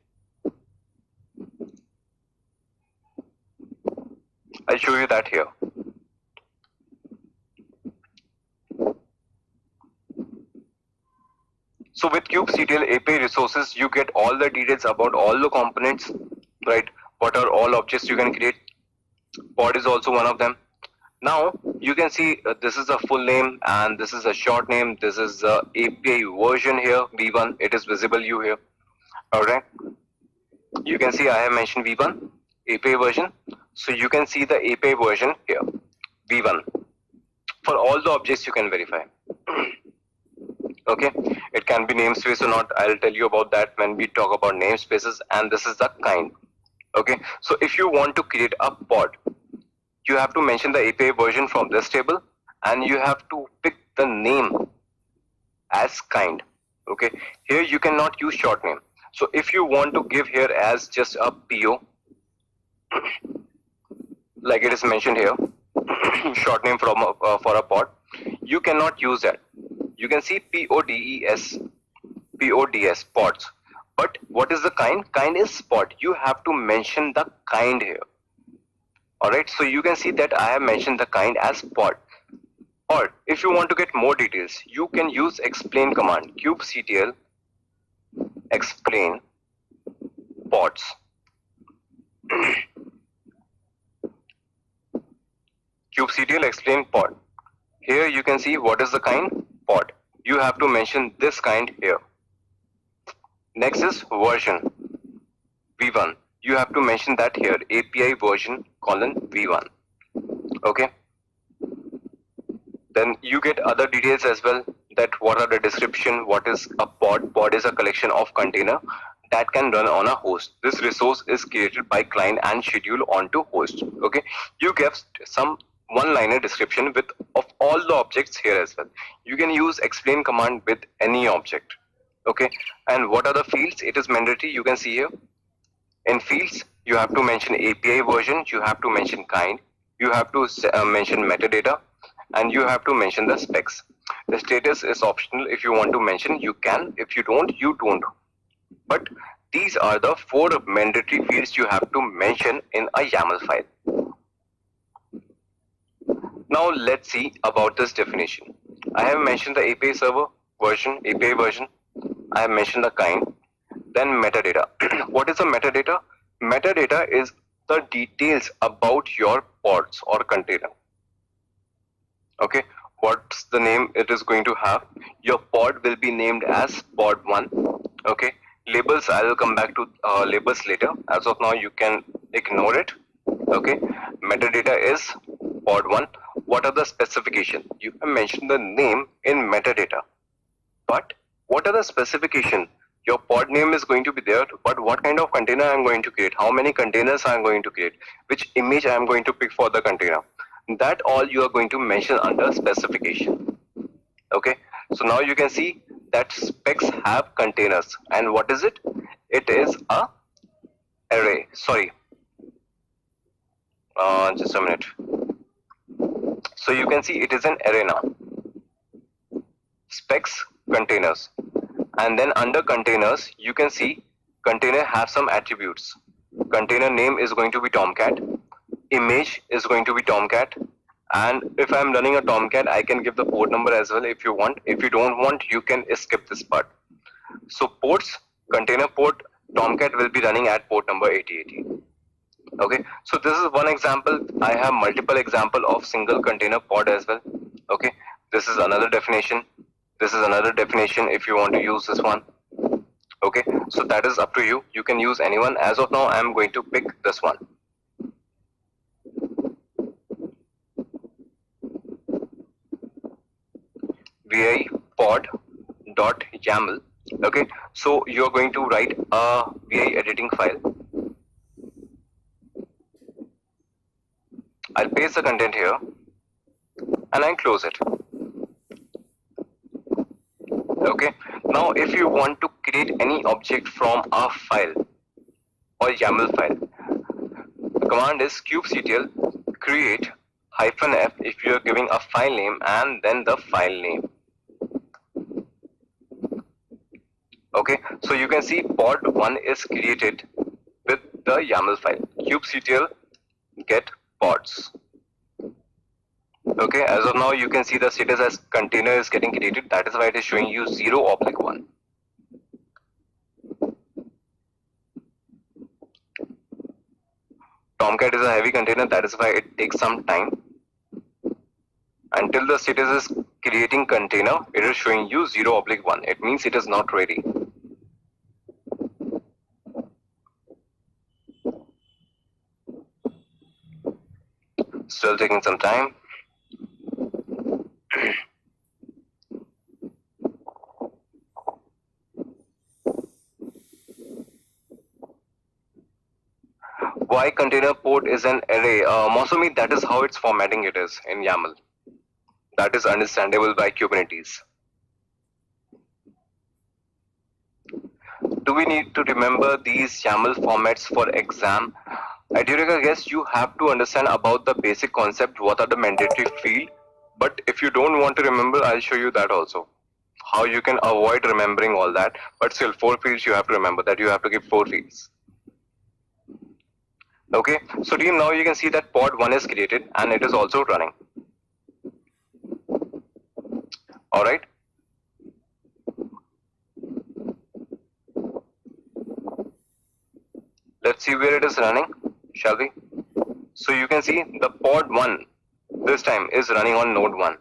I'll show you that here. So with kubectl API resources, you get all the details about all the components, right? What are all objects you can create? Pod is also one of them. Now you can see this is a full name and this is a short name. This is the API version here, V1. It is visible you here. Alright. You can see I have mentioned V1 API version. So you can see the API version here, V1. For all the objects you can verify. Okay, it can be namespace or not. I'll tell you about that when we talk about namespaces, and this is the kind. Okay, so if you want to create a pod, you have to mention the API version from this table and you have to pick the name as kind. Okay, here you cannot use short name. So if you want to give here as just a PO, like it is mentioned here, short name from for a pod, you cannot use that. You can see PODS pods. But what is the kind? Kind is pod. You have to mention the kind here. Alright, so you can see that I have mentioned the kind as pod. Or if you want to get more details, you can use explain command, kubectl explain pods. kubectl explain pod. Here you can see what is the kind? Pod. You have to mention this kind here. Next is version v1. You have to mention that here, API version :v1. Okay. Then you get other details as well, that what are the description, what is a pod. Pod is a collection of container that can run on a host. This resource is created by client and scheduled onto host. Okay. You get some one-liner description with of all the objects here as well. You can use explain command with any object. Okay. And what are the fields? It is mandatory. You can see here. In fields, you have to mention API version, you have to mention kind, you have to mention metadata, and you have to mention the specs. The status is optional. If you want to mention, you can. If you don't, you don't. But these are the 4 mandatory fields you have to mention in a YAML file. Now let's see about this definition. I have mentioned the API server version, API version. I have mentioned the kind. Then metadata. What is the metadata? Metadata is the details about your pods or container. Okay, what's the name it is going to have? Your pod will be named as pod 1. Okay, labels, I will come back to labels later. As of now, you can ignore it. Okay, metadata is pod 1. What are the specification? You have mentioned the name in metadata, but what are the specification? Your pod name is going to be there, but what kind of container I am going to create, how many containers I am going to create, which image I am going to pick for the container, that all you are going to mention under specification. Okay, so now you can see that specs have containers, and what is it? It is a array. Sorry, just a minute. So you can see it is an array now. Specs containers. And then under containers, you can see container have some attributes. Container name is going to be Tomcat. Image is going to be Tomcat. And if I'm running a Tomcat, I can give the port number as well if you want. If you don't want, you can skip this part. So ports, container port, Tomcat will be running at port number 8080. Okay, so this is one example. I have multiple example of single container pod as well. Okay, this is another definition. This is another definition if you want to use this one. Okay, so that is up to you. You can use anyone. As of now, I am going to pick this one. vi pod.yaml. Okay, so you are going to write a vi editing file. I'll paste the content here and I close it. Okay, now if you want to create any object from a file or YAML file, the command is kubectl create -f if you are giving a file name and then the file name. Okay, so you can see pod 1 is created with the YAML file kubectl get pods. Okay, as of now you can see the status as container is getting created. That is why it is showing you 0/1. Tomcat is a heavy container, that is why it takes some time. Until the status is creating container, it is showing you 0/1. It means it is not ready. Still taking some time. Why container port is an array? Mosumi, that is how its formatting it is in YAML. That is understandable by Kubernetes. Do we need to remember these YAML formats for exam? During a guess, you have to understand about the basic concept, what are the mandatory field. But if you don't want to remember, I'll show you that also. How you can avoid remembering all that. But still, 4 fields you have to remember that you have to give 4 fields. Okay, so team, now you can see that pod 1 is created and it is also running. Alright. Let's see where it is running, shall we? So you can see the pod 1 this time is running on node 1.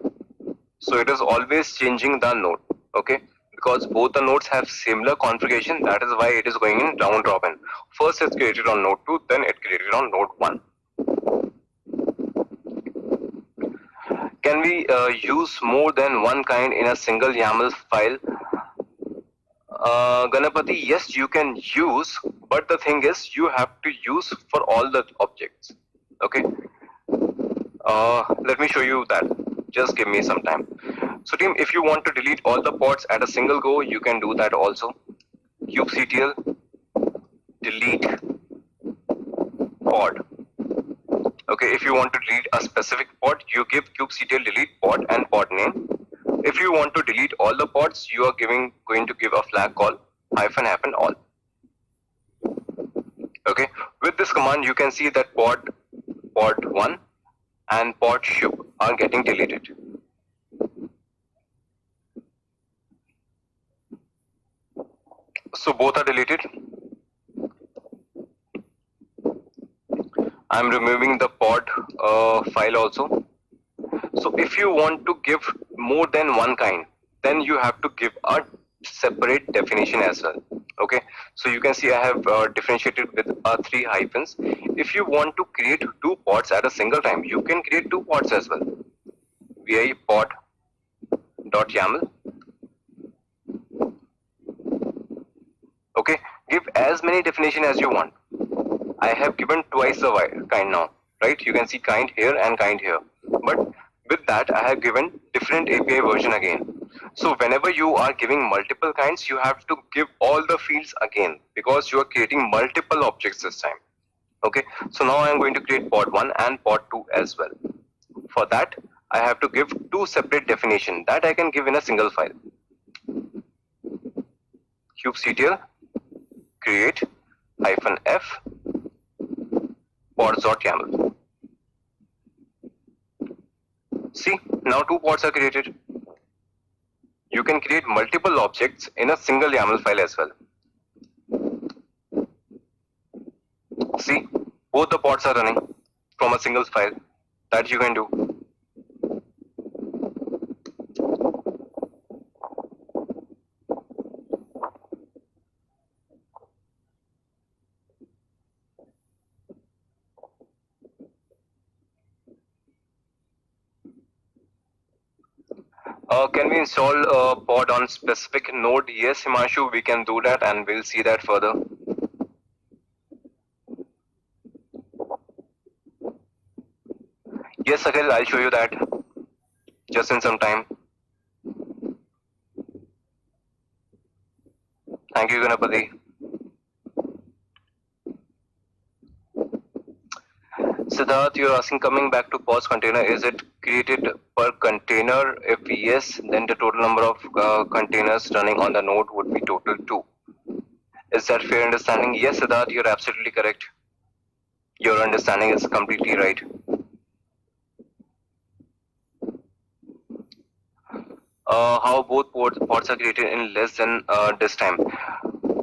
So it is always changing the node, okay? Because both the nodes have similar configuration, that is why it is going in round robin. First it's created on node 2, then it created on node 1. Can we use more than one kind in a single YAML file? Ganapati, yes, you can use, but the thing is you have to use for all the objects. Okay. Let me show you that. Just give me some time. So team, if you want to delete all the pods at a single go, you can do that also. kubectl delete pod. Okay, if you want to delete a specific pod, you give kubectl delete pod and pod name. If you want to delete all the pods, you are going to give a flag call -" all. Okay, with this command, you can see that pod 1 and pod shub are getting deleted. So both are deleted. I'm removing the pod file also. So if you want to give more than one kind, then you have to give a separate definition as well. Okay, so you can see I have differentiated with 3 hyphens. If you want to create 2 pods at a single time, you can create 2 pods as well. vi pod.yaml. Okay, give as many definition as you want. I have given twice the kind now, right? You can see kind here and kind here. But with that, I have given different API version again. So whenever you are giving multiple kinds, you have to give all the fields again because you are creating multiple objects this time. Okay, so now I am going to create pod 1 and pod 2 as well. For that, I have to give 2 separate definitions that I can give in a single file. kubectl create -f pods.yaml. See, now 2 pods are created. You can create multiple objects in a single YAML file as well. See, both the pods are running from a single file. That you can do. Can we install a pod on specific node? Yes, Himanshu, we can do that and we'll see that further. Yes, Akhil, I'll show you that just in some time. Thank you, Ganapati. Siddharth, you're asking, coming back to pods container, is it created per container? If yes, then the total number of containers running on the node would be total 2. Is that fair understanding? Yes, Siddharth, you're absolutely correct. Your understanding is completely right. How both pods are created in less than this time.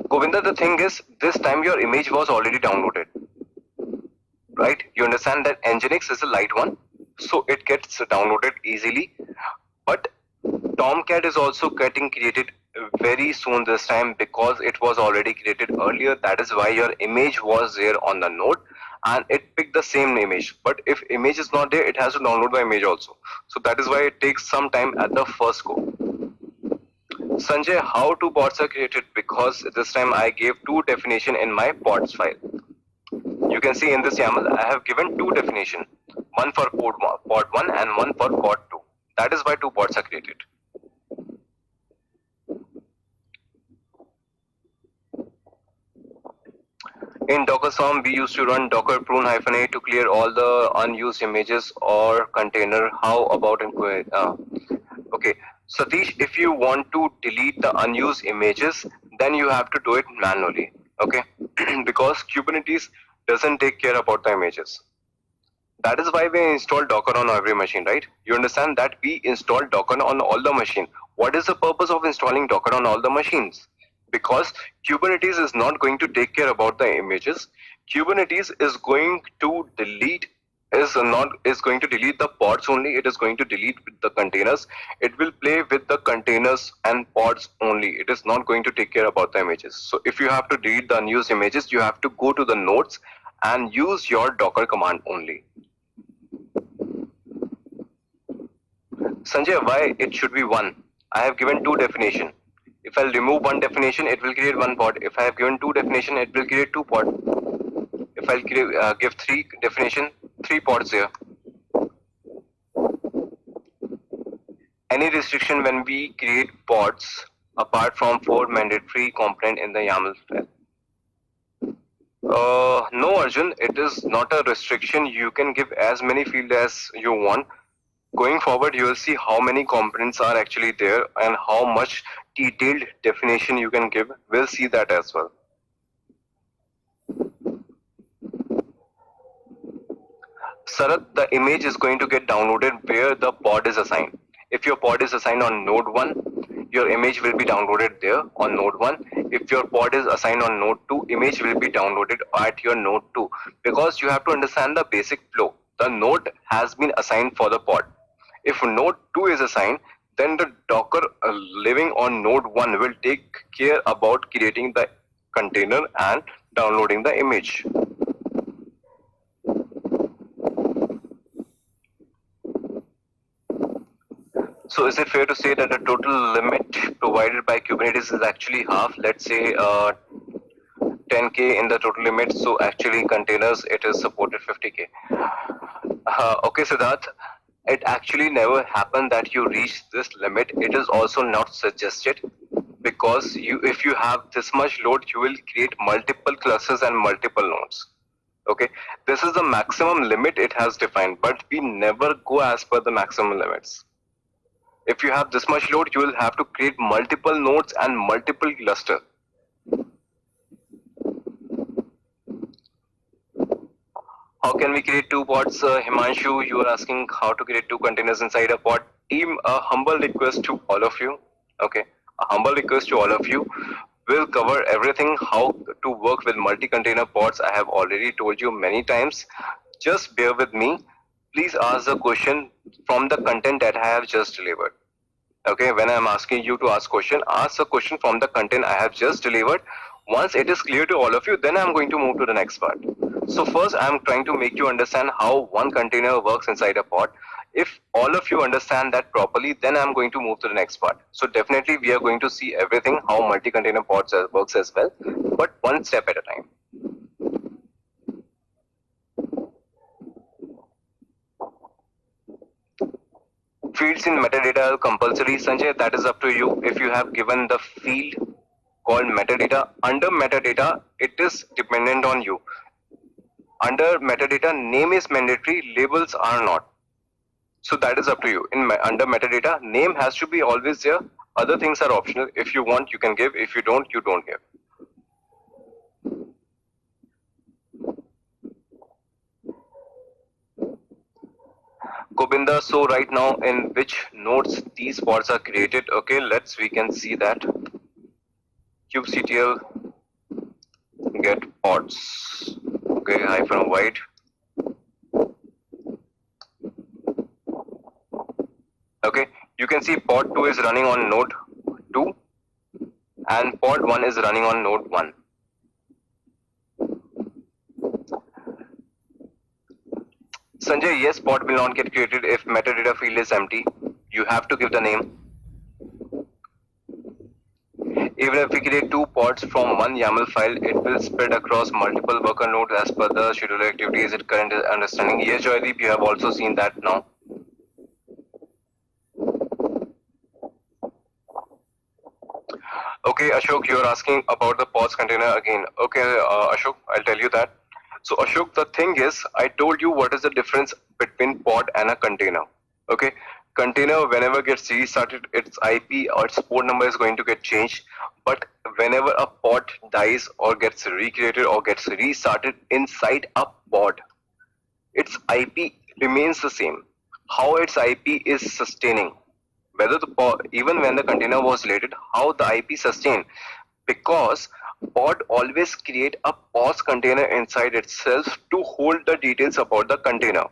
Govinda, the thing is, this time your image was already downloaded. Right? You understand that Nginx is a light one, so it gets downloaded easily. But Tomcat is also getting created very soon this time because it was already created earlier. That is why your image was there on the node and it picked the same image. But if image is not there, it has to download the image also. So that is why it takes some time at the first go. Sanjay, how 2 pods are created? Because this time I gave 2 definition in my pods file. You can see in this YAML, I have given 2 definition, one for pod 1 and one for pod 2. That is why 2 pods are created. In Docker Swarm, we used to run docker prune-a to clear all the unused images or container. How about in okay, Satish, if you want to delete the unused images, then you have to do it manually. Okay, because Kubernetes doesn't take care about the images. That is why we install Docker on every machine, right? You understand that we install Docker on all the machine. What is the purpose of installing Docker on all the machines? Because Kubernetes is not going to take care about the images. Kubernetes is going to delete is going to delete the pods only. It is going to delete the containers. It will play with the containers and pods only. It is not going to take care about the images. So if you have to delete the unused images, you have to go to the nodes and use your Docker command only. Sanjay, why it should be one? I have given two definition. If I'll remove one definition, it will create one pod. If I have given two definition, it will create two pod. If I'll give three definition, three pods here. Any restriction when we create pods apart from 4 mandatory component in the YAML file? No, Arjun, it is not a restriction. You can give as many fields as you want. Going forward, you will see how many components are actually there and how much detailed definition you can give. We'll see that as well. Sarat, the image is going to get downloaded where the pod is assigned. If your pod is assigned on node 1, your image will be downloaded there on node 1. If your pod is assigned on node 2, image will be downloaded at your node 2. Because you have to understand the basic flow. The node has been assigned for the pod. If node 2 is assigned, then the Docker living on node 1 will take care about creating the container and downloading the image. So is it fair to say that the total limit provided by Kubernetes is actually half? Let's say 10K in the total limit. So actually containers, it is supported 50K. Okay, Siddharth. It actually never happened that you reach this limit. It is also not suggested because if you have this much load, you will create multiple clusters and multiple nodes. Okay, this is the maximum limit it has defined, but we never go as per the maximum limits. If you have this much load, you will have to create multiple nodes and multiple clusters. How can we create two pods? Himanshu, you are asking how to create two containers inside a pod. Team, a humble request to all of you. Okay, a humble request to all of you. We'll cover everything, how to work with multi-container pods. I have already told you many times. Just bear with me. Please ask the question from the content that I have just delivered. Okay, when I'm asking you to ask a question from the content I have just delivered. Once it is clear to all of you, then I'm going to move to the next part. So first, I'm trying to make you understand how one container works inside a pod. If all of you understand that properly, then I'm going to move to the next part. So definitely, we are going to see everything, how multi-container pods works as well, but one step at a time. Fields in metadata are compulsory. Sanjay, that is up to you. If you have given the field called metadata, under metadata, it is dependent on you. Under metadata, name is mandatory, labels are not. So that is up to you. Under metadata, name has to be always there. Other things are optional. If you want, you can give. If you don't, you don't give. Gobinda, so right now in which nodes these pods are created? Okay, we can see that. kubectl get pods. Okay, -white. Okay, you can see pod 2 is running on node 2 and pod 1 is running on node 1. Sanjay, yes, pod will not get created if metadata field is empty. You have to give the name. Even if we create two pods from one YAML file, it will spread across multiple worker nodes as per the scheduler activity. Is it current understanding? Yes, Joydeep, you have also seen that now. Okay, Ashok, you're asking about the pods container again. Okay, Ashok, I'll tell you that. So Ashok, the thing is, I told you what is the difference between pod and a container. Okay, container whenever gets restarted, its IP or its port number is going to get changed. But whenever a pod dies or gets recreated or gets restarted inside a pod, its IP remains the same. How its IP is sustaining, whether the pod, even when the container was deleted, how the IP sustained, because pod always create a POS container inside itself to hold the details about the container.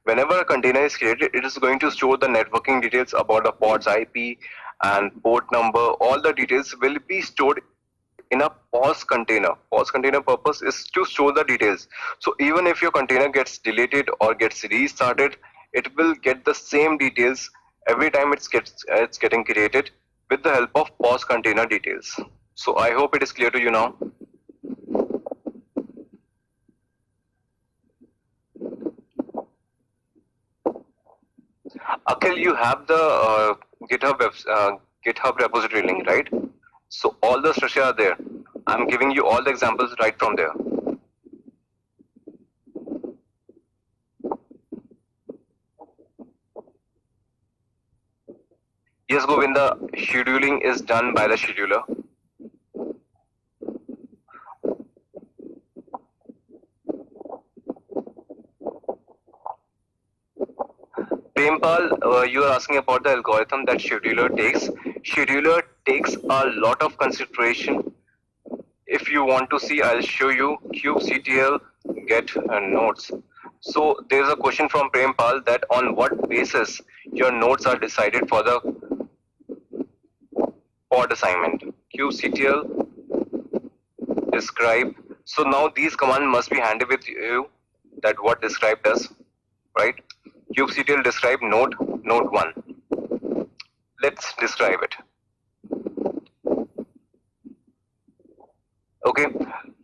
Whenever a container is created, it is going to store the networking details about the pod's IP and port number. All the details will be stored in a POS container. POS container purpose is to store the details. So even if your container gets deleted or gets restarted, it will get the same details every time it's getting created with the help of POS container details. So I hope it is clear to you now. Akhil, you have the GitHub repository link, right? So all the structure are there. I'm giving you all the examples right from there. Yes, Govinda, scheduling is done by the scheduler. Prempal, you are asking about the algorithm that scheduler takes. Scheduler takes a lot of consideration. If you want to see, I'll show you kubectl get nodes. So there's a question from Prempal that on what basis your nodes are decided for the pod assignment. kubectl describe. So now these commands must be handy with you, that what describe does, right? kubectl describe node 1. Let's describe it. Okay,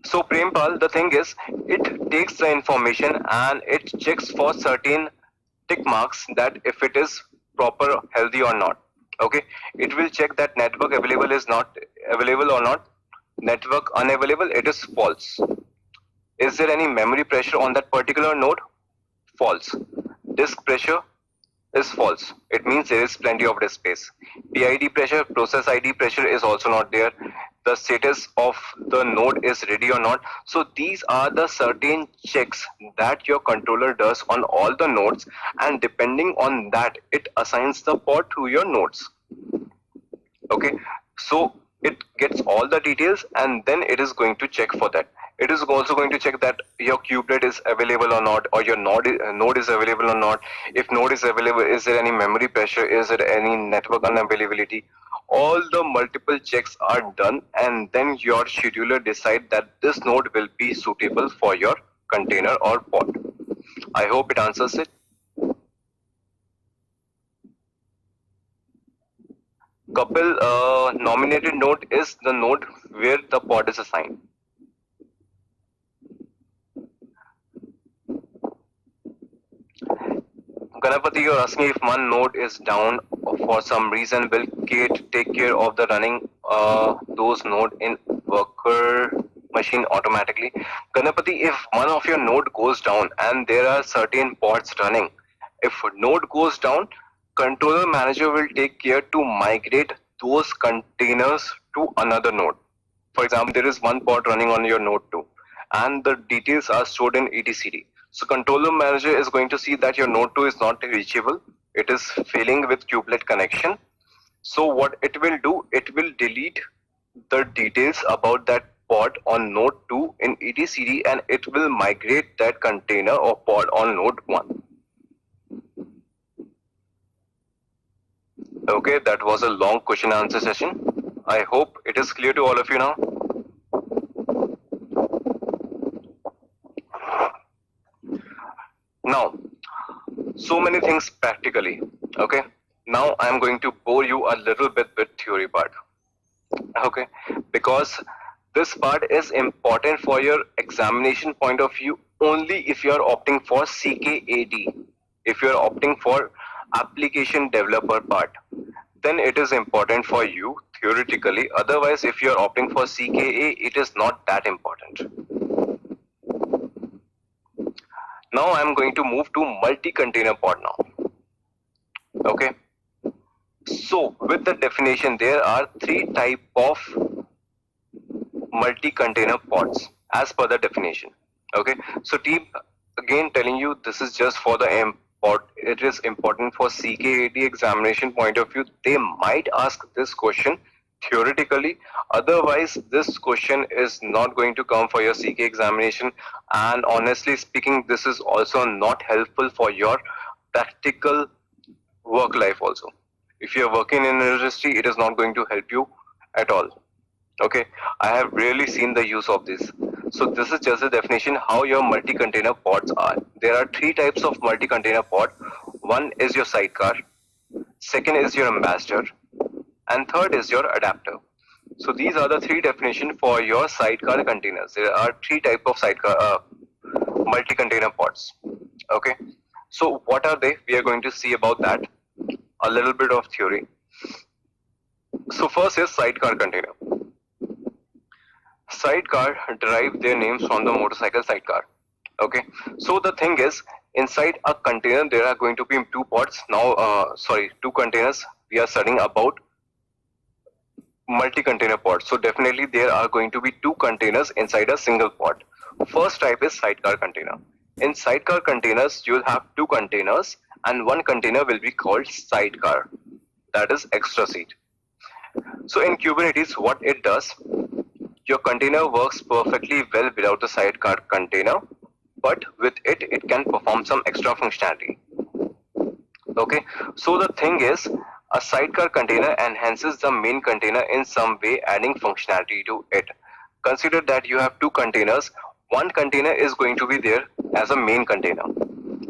so Prempal, the thing is, it takes the information and it checks for certain tick marks that if it is proper, healthy or not. Okay, it will check that network available is not available or not. Network unavailable, it is false. Is there any memory pressure on that particular node? False. Disk pressure is false. It means there is plenty of disk space. PID pressure, process ID pressure is also not there. The status of the node is ready or not. So these are the certain checks that your controller does on all the nodes, and depending on that, it assigns the pod to your nodes. Okay, so it gets all the details and then it is going to check for that. It is also going to check that your kubelet is available or not, or your node is available or not. If node is available, is there any memory pressure, is there any network unavailability? All the multiple checks are done, and then your scheduler decide that this node will be suitable for your container or pod. I hope it answers it. Kapil, nominated node is the node where the pod is assigned. Ganapati, you're asking if one node is down for some reason, will K8 take care of the running those node in worker machine automatically? Ganapati, if one of your node goes down and there are certain pods running, if node goes down, controller manager will take care to migrate those containers to another node. For example, there is one pod running on your node 2 and the details are stored in etcd. So controller manager is going to see that your node 2 is not reachable. It is failing with kubelet connection. So what it will do, it will delete the details about that pod on node 2 in etcd and it will migrate that container or pod on node 1. Okay, that was a long question answer session. I hope it is clear to all of you now. Now, so many things practically. Okay, now I am going to bore you a little bit with theory part. Okay, because this part is important for your examination point of view only if you are opting for CKAD. If you are opting for application developer part, then it is important for you theoretically. Otherwise, if you are opting for CKA, it is not that important. Now I am going to move to multi-container pod now. Okay. So with the definition, there are three type of multi-container pods as per the definition. Okay. So team, again telling you, this is just for the import. It is important for CKAD examination point of view. They might ask this question theoretically. Otherwise, this question is not going to come for your CK examination. And honestly speaking, this is also not helpful for your practical work life also. If you are working in an industry, it is not going to help you at all. Okay, I have rarely seen the use of this. So this is just a definition how your multi-container pods are. There are three types of multi-container pod. One is your sidecar, second is your ambassador, and third is your adapter. So these are the three definitions for your sidecar containers. There are three type of sidecar multi-container pods. Okay, so what are they? We are going to see about that. A little bit of theory. So first is sidecar container. Sidecar derive their names from the motorcycle sidecar. Okay, so the thing is, inside a container there are going to be two pods. Now, two containers. We are studying about multi-container pod. So definitely there are going to be two containers inside a single pod. First type is sidecar container. In sidecar containers, you will have two containers and one container will be called sidecar. That is extra seat. So in Kubernetes, what it does, your container works perfectly well without the sidecar container, but with it, it can perform some extra functionality. Okay, so the thing is, a sidecar container enhances the main container in some way, adding functionality to it. Consider that you have two containers. One container is going to be there as a main container.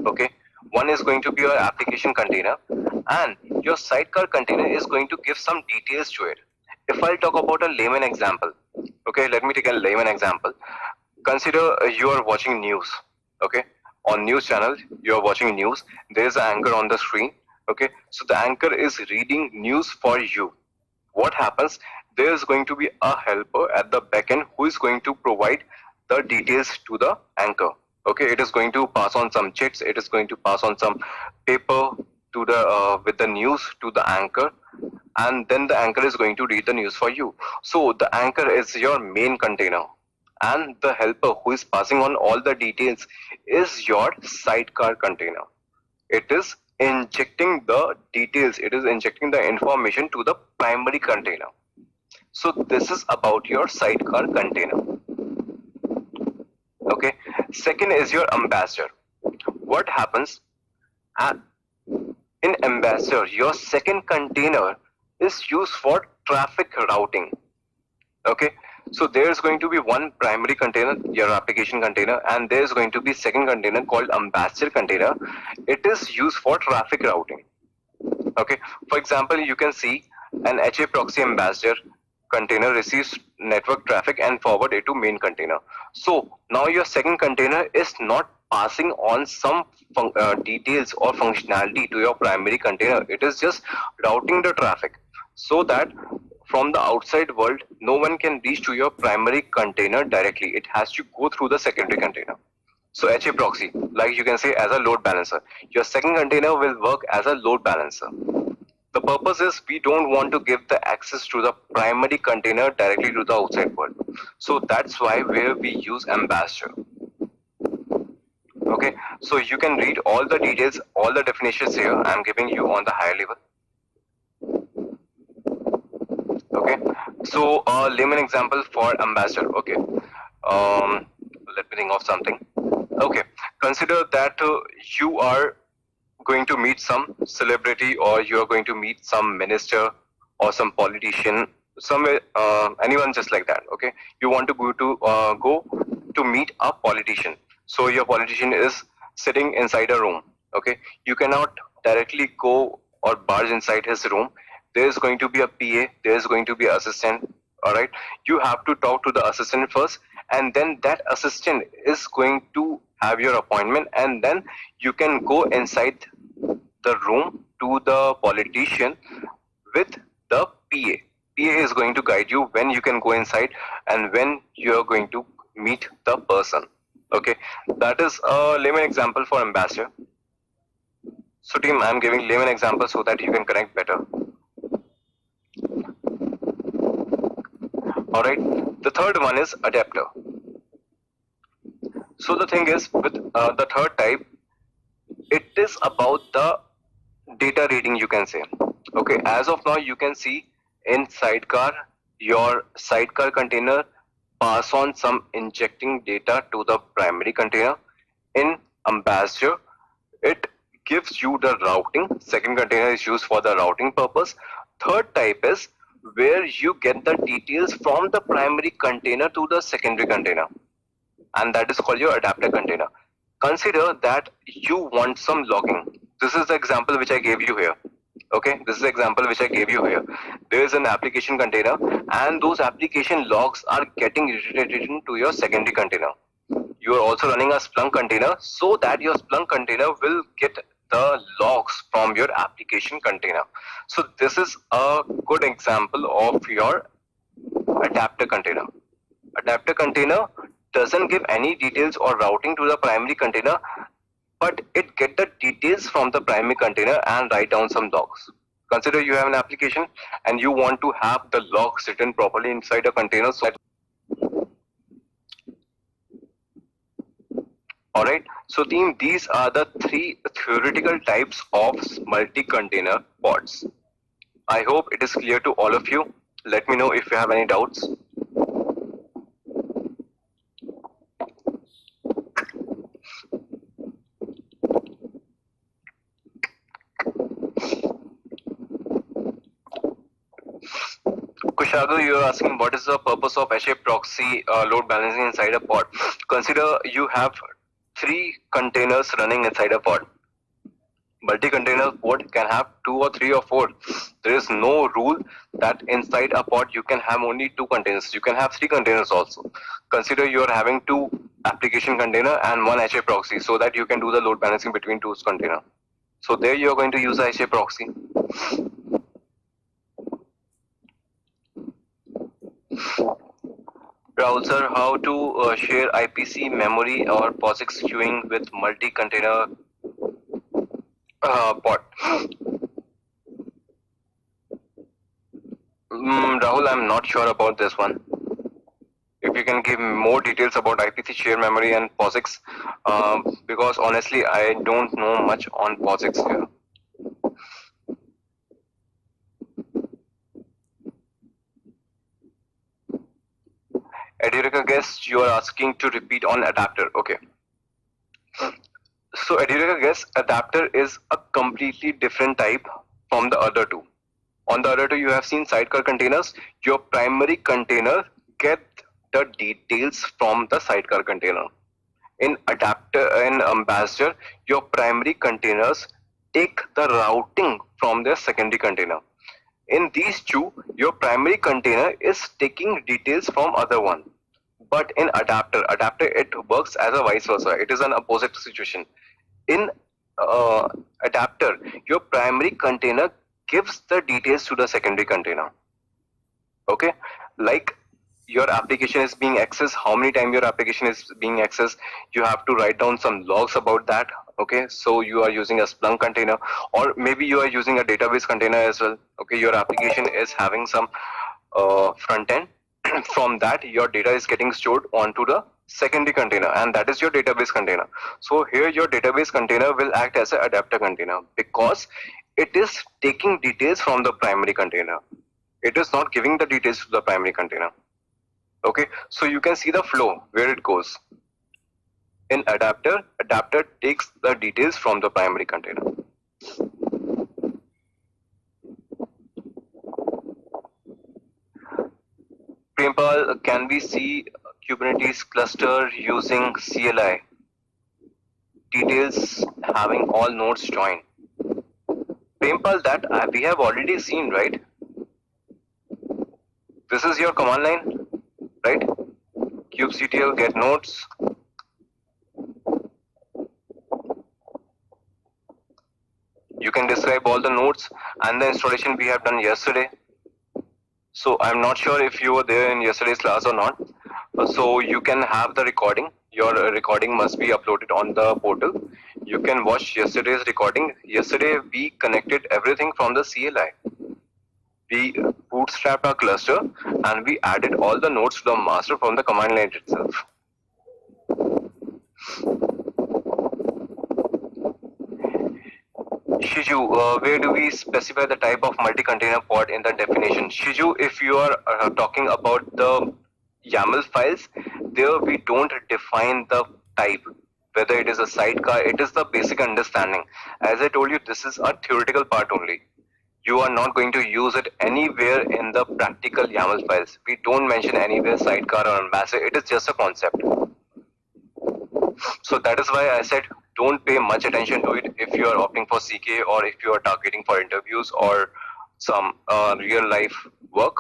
Okay, one is going to be your application container, and your sidecar container is going to give some details to it. If I'll talk about a layman example, okay, let me take a layman example. Consider you are watching news. Okay, on news channel you are watching news. There is an anchor on the screen. Okay, so the anchor is reading news for you. What happens? There is going to be a helper at the backend who is going to provide the details to the anchor. Okay, it is going to pass on some chits. It is going to pass on some paper to the with the news to the anchor, and then the anchor is going to read the news for you. So the anchor is your main container, and the helper who is passing on all the details is your sidecar container. It is injecting the details, it is injecting the information to the primary container. So this is about your sidecar container. Okay, second is your ambassador. What happens in ambassador, your second container is used for traffic routing. Okay, so there is going to be one primary container, your application container, and there is going to be second container called ambassador container. It is used for traffic routing. Okay, for example, you can see an HA proxy ambassador container receives network traffic and forward it to main container. So now your second container is not passing on some details or functionality to your primary container. It is just routing the traffic so that from the outside world, no one can reach to your primary container directly. It has to go through the secondary container. So HA proxy, like you can say as a load balancer. Your second container will work as a load balancer. The purpose is we don't want to give the access to the primary container directly to the outside world. So that's why where we use ambassador. Okay, so you can read all the details, all the definitions here. I'm giving you on the higher level. Okay, so layman example for ambassador. Okay, let me think of something. Okay, consider that you are going to meet some celebrity, or you are going to meet some minister or some politician, somewhere, anyone just like that. Okay, you want to go to meet a politician. So your politician is sitting inside a room. Okay, you cannot directly go or barge inside his room. There is going to be a PA, there is going to be an assistant. All right, you have to talk to the assistant first, and then that assistant is going to have your appointment, and then you can go inside the room to the politician with the PA. PA is going to guide you when you can go inside and when you are going to meet the person. Okay, that is a layman example for ambassador. So team, I'm giving layman example so that you can connect better. Alright, the third one is adapter. So the thing is with the third type, it is about the data reading, you can say. Okay, as of now you can see in sidecar, your sidecar container pass on some injecting data to the primary container. In ambassador, it gives you the routing. Second container is used for the routing purpose. Third type is where you get the details from the primary container to the secondary container, and that is called your adapter container. Consider that you want some logging. This is the example which I gave you here. Okay, this is the example which I gave you here. There is an application container and those application logs are getting written to your secondary container. You are also running a Splunk container so that your Splunk container will get the logs from your application container. So this is a good example of your adapter container. Adapter container doesn't give any details or routing to the primary container, but it get the details from the primary container and write down some logs. Consider you have an application and you want to have the logs written properly inside a container. So alright, so team, these are the three theoretical types of multi-container pods. I hope it is clear to all of you. Let me know if you have any doubts. Kushago, you are asking what is the purpose of HA proxy load balancing inside a pod. Consider you have three containers running inside a pod. Multi-container pod can have 2 or 3 or 4. There is no rule that inside a pod you can have only 2 containers. You can have 3 containers also. Consider you are having 2 application container and 1 HA proxy so that you can do the load balancing between 2 containers. So there you are going to use a HA proxy. Rahul sir, how to share IPC memory or POSIX queuing with multi-container pod? Rahul, I'm not sure about this one. If you can give more details about IPC share memory and POSIX, because honestly I don't know much on POSIX here. Edureka guest, you are asking to repeat on adapter. Okay. So Edureka guest, adapter is a completely different type from the other two. On the other two, you have seen sidecar containers. Your primary container get the details from the sidecar container. In adapter, in ambassador, your primary containers take the routing from their secondary container. In these two, your primary container is taking details from other one. But in adapter, it works as a vice versa. It is an opposite situation. In adapter, your primary container gives the details to the secondary container. Okay, like your application is being accessed, how many times your application is being accessed, you have to write down some logs about that. Okay, so you are using a Splunk container, or maybe you are using a database container as well. Okay, your application is having some front end. From that, your data is getting stored onto the secondary container, and that is your database container. So here your database container will act as an adapter container because it is taking details from the primary container. It is not giving the details to the primary container. Okay, so you can see the flow where it goes. In adapter takes the details from the primary container. Prempal, can we see Kubernetes cluster using CLI? Details having all nodes joined. Prempal, that we have already seen, right? This is your command line, right? kubectl get nodes. You can describe all the nodes and the installation we have done yesterday. So I'm not sure if you were there in yesterday's class or not. So you can have the recording. Your recording must be uploaded on the portal. You can watch yesterday's recording. Yesterday we connected everything from the CLI. We bootstrapped our cluster and we added all the nodes to the master from the command line itself. Shiju, where do we specify the type of multi-container pod in the definition? Shiju, if you are talking about the YAML files, there we don't define the type, whether it is a sidecar, it is the basic understanding. As I told you, this is a theoretical part only. You are not going to use it anywhere in the practical YAML files. We don't mention anywhere sidecar or ambassador, it is just a concept. So that is why I said don't pay much attention to it if you are opting for CKA or if you are targeting for interviews or some real life work.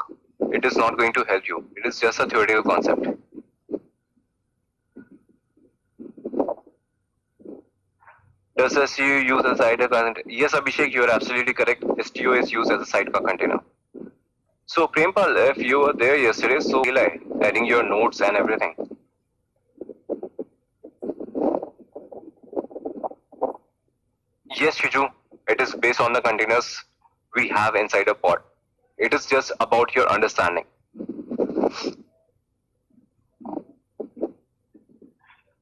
It is not going to help you. It is just a theoretical concept. Does STO use as a sidecar container? Yes, Abhishek, you are absolutely correct. STO is used as a sidecar container. So Prempal, if you were there yesterday, so adding your notes and everything. Yes, Shiju, it is based on the containers we have inside a pod. It is just about your understanding.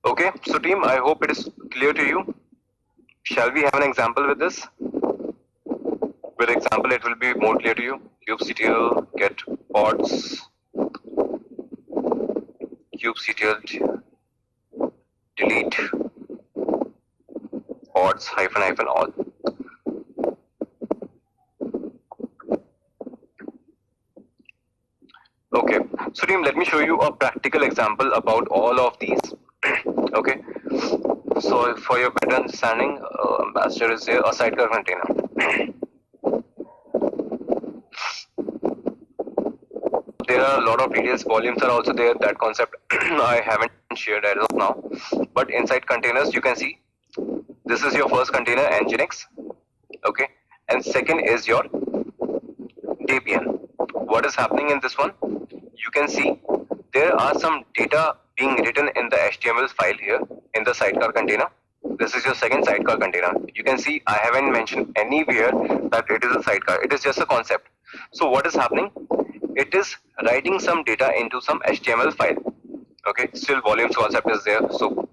Okay, so team, I hope it is clear to you. Shall we have an example with this? With example, it will be more clear to you. kubectl get pods, kubectl delete pods -- all. Okay, so team, let me show you a practical example about all of these. Okay, so for your better understanding, ambassador is there, a sidecar container. There are a lot of details, volumes are also there, that concept I haven't shared as of now. But inside containers, you can see this is your first container, Nginx, okay, and second is your Debian. What is happening in this one? You can see there are some data being written in the HTML file here in the sidecar container. This is your second sidecar container. You can see I haven't mentioned anywhere that it is a sidecar. It is just a concept. So what is happening? It is writing some data into some HTML file. Okay, still volumes concept is there. So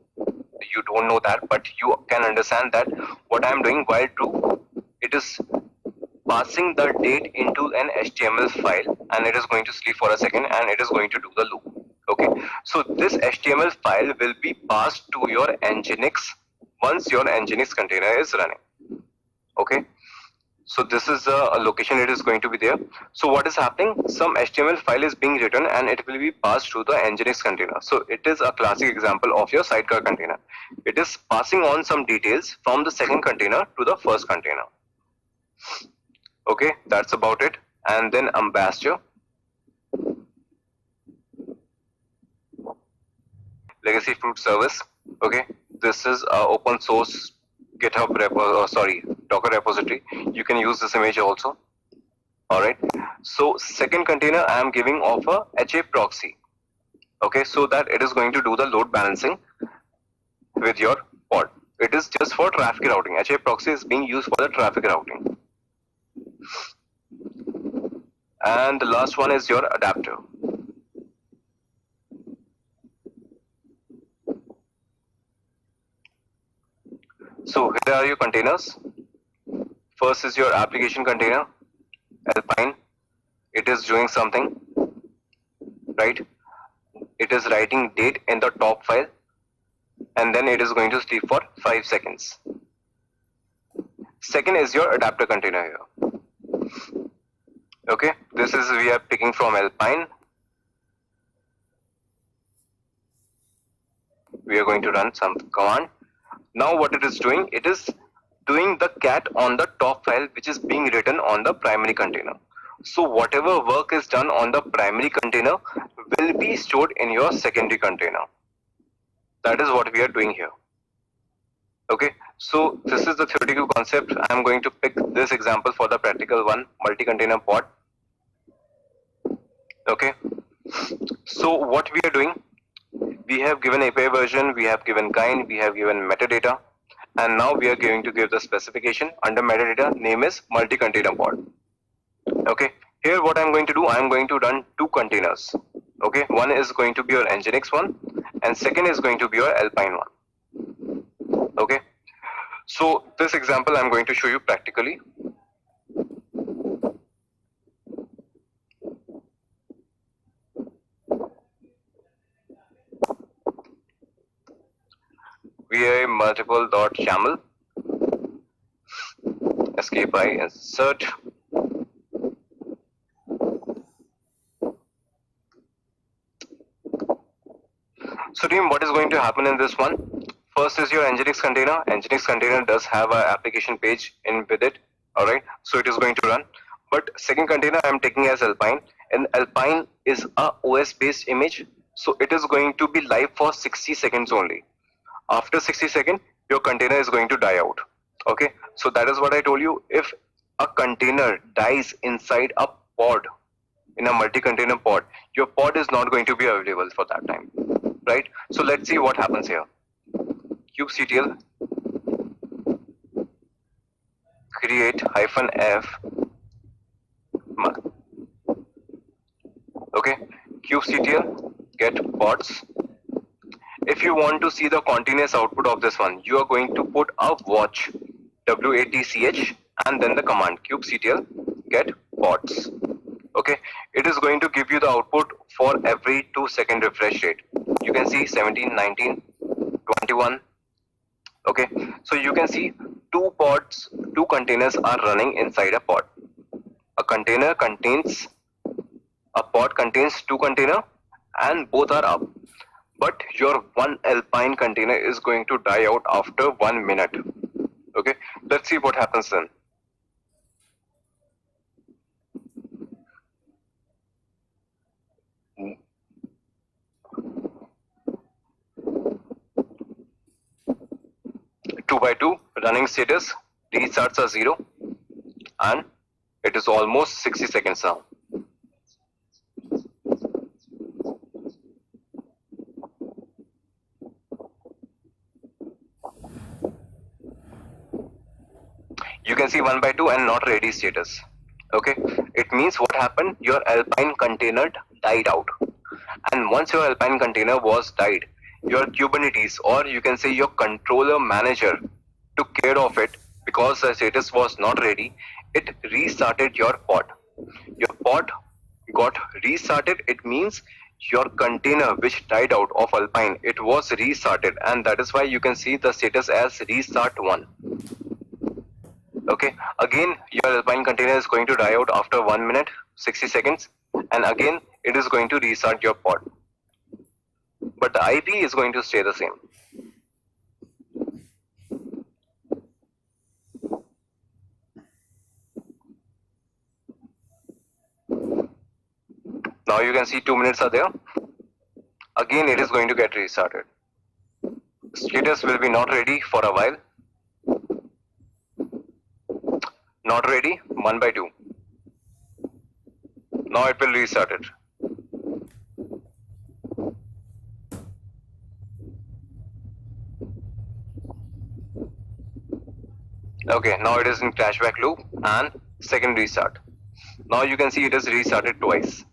you don't know that, but you can understand that what I am doing while true, it is passing the date into an HTML file and it is going to sleep for a second and it is going to do the loop. Okay, so this HTML file will be passed to your Nginx once your Nginx container is running. Okay, so this is a location it is going to be there. So what is happening? Some HTML file is being written and it will be passed to the Nginx container. So it is a classic example of your sidecar container. It is passing on some details from the second container to the first container. Okay, that's about it. And then ambassador, legacy fruit service. Okay, this is a open source GitHub Docker repository. You can use this image also. All right. So second container I am giving of a HA proxy. Okay, so that it is going to do the load balancing with your pod. It is just for traffic routing. HA proxy is being used for the traffic routing. And the last one is your adapter. So here are your containers. First is your application container, Alpine. It is doing something, right? It is writing date in the top file and then it is going to sleep for 5 seconds. Second is your adapter container here. Okay, this is we are picking from Alpine. We are going to run some command. Now what it is doing, it is doing the cat on the top file which is being written on the primary container. So whatever work is done on the primary container will be stored in your secondary container. That is what we are doing here. Okay, so this is the theoretical concept. I am going to pick this example for the practical one, multi-container pod. Okay, so what we are doing, we have given API version, we have given kind, we have given metadata, and now we are going to give the specification. Under metadata, name is multi-container pod. Okay, here what I'm going to do, I'm going to run two containers. Okay, one is going to be your Nginx one, and second is going to be your Alpine one. Okay, so this example I'm going to show you practically. We are multiple dot YAML, escape I insert. So team, what is going to happen in this one? First is your Nginx container. Nginx container does have an application page in with it. Alright, so it is going to run. But second container I am taking as Alpine, and Alpine is a OS based image, so it is going to be live for 60 seconds only. After 60 seconds, your container is going to die out. Okay, so that is what I told you. If a container dies inside a pod, in a multi-container pod, your pod is not going to be available for that time, right? So let's see what happens here. kubectl create -f. Okay, kubectl get pods. If you want to see the continuous output of this one, you are going to put a watch, WATCH, and then the command kubectl get pods. Okay, it is going to give you the output for every 2-second refresh rate. You can see 17, 19, 21. Okay, so you can see two containers are running inside a pod. A container contains, a pod contains two containers, and both are up. But your one Alpine container is going to die out after 1 minute. Okay, let's see what happens then. Two by two running status, restarts are 0, and it is almost 60 seconds now. You can see 1 by 2 and not ready status. Okay, it means what happened, your Alpine container died out, and once your Alpine container was died, your Kubernetes, or you can say your controller manager, took care of it because the status was not ready. It restarted your pod. Your pod got restarted. It means your container which died out of Alpine, it was restarted, and that is why you can see the status as restart 1. Okay, again your Alpine container is going to die out after 1 minute 60 seconds, and again it is going to restart your pod, but the IP is going to stay the same. Now you can see 2 minutes are there. Again it is going to get restarted. Status will be not ready for a while. Not ready, 1 by 2. Now it will restart it. Okay, now it is in flashback loop and second restart. Now you can see it is restarted twice.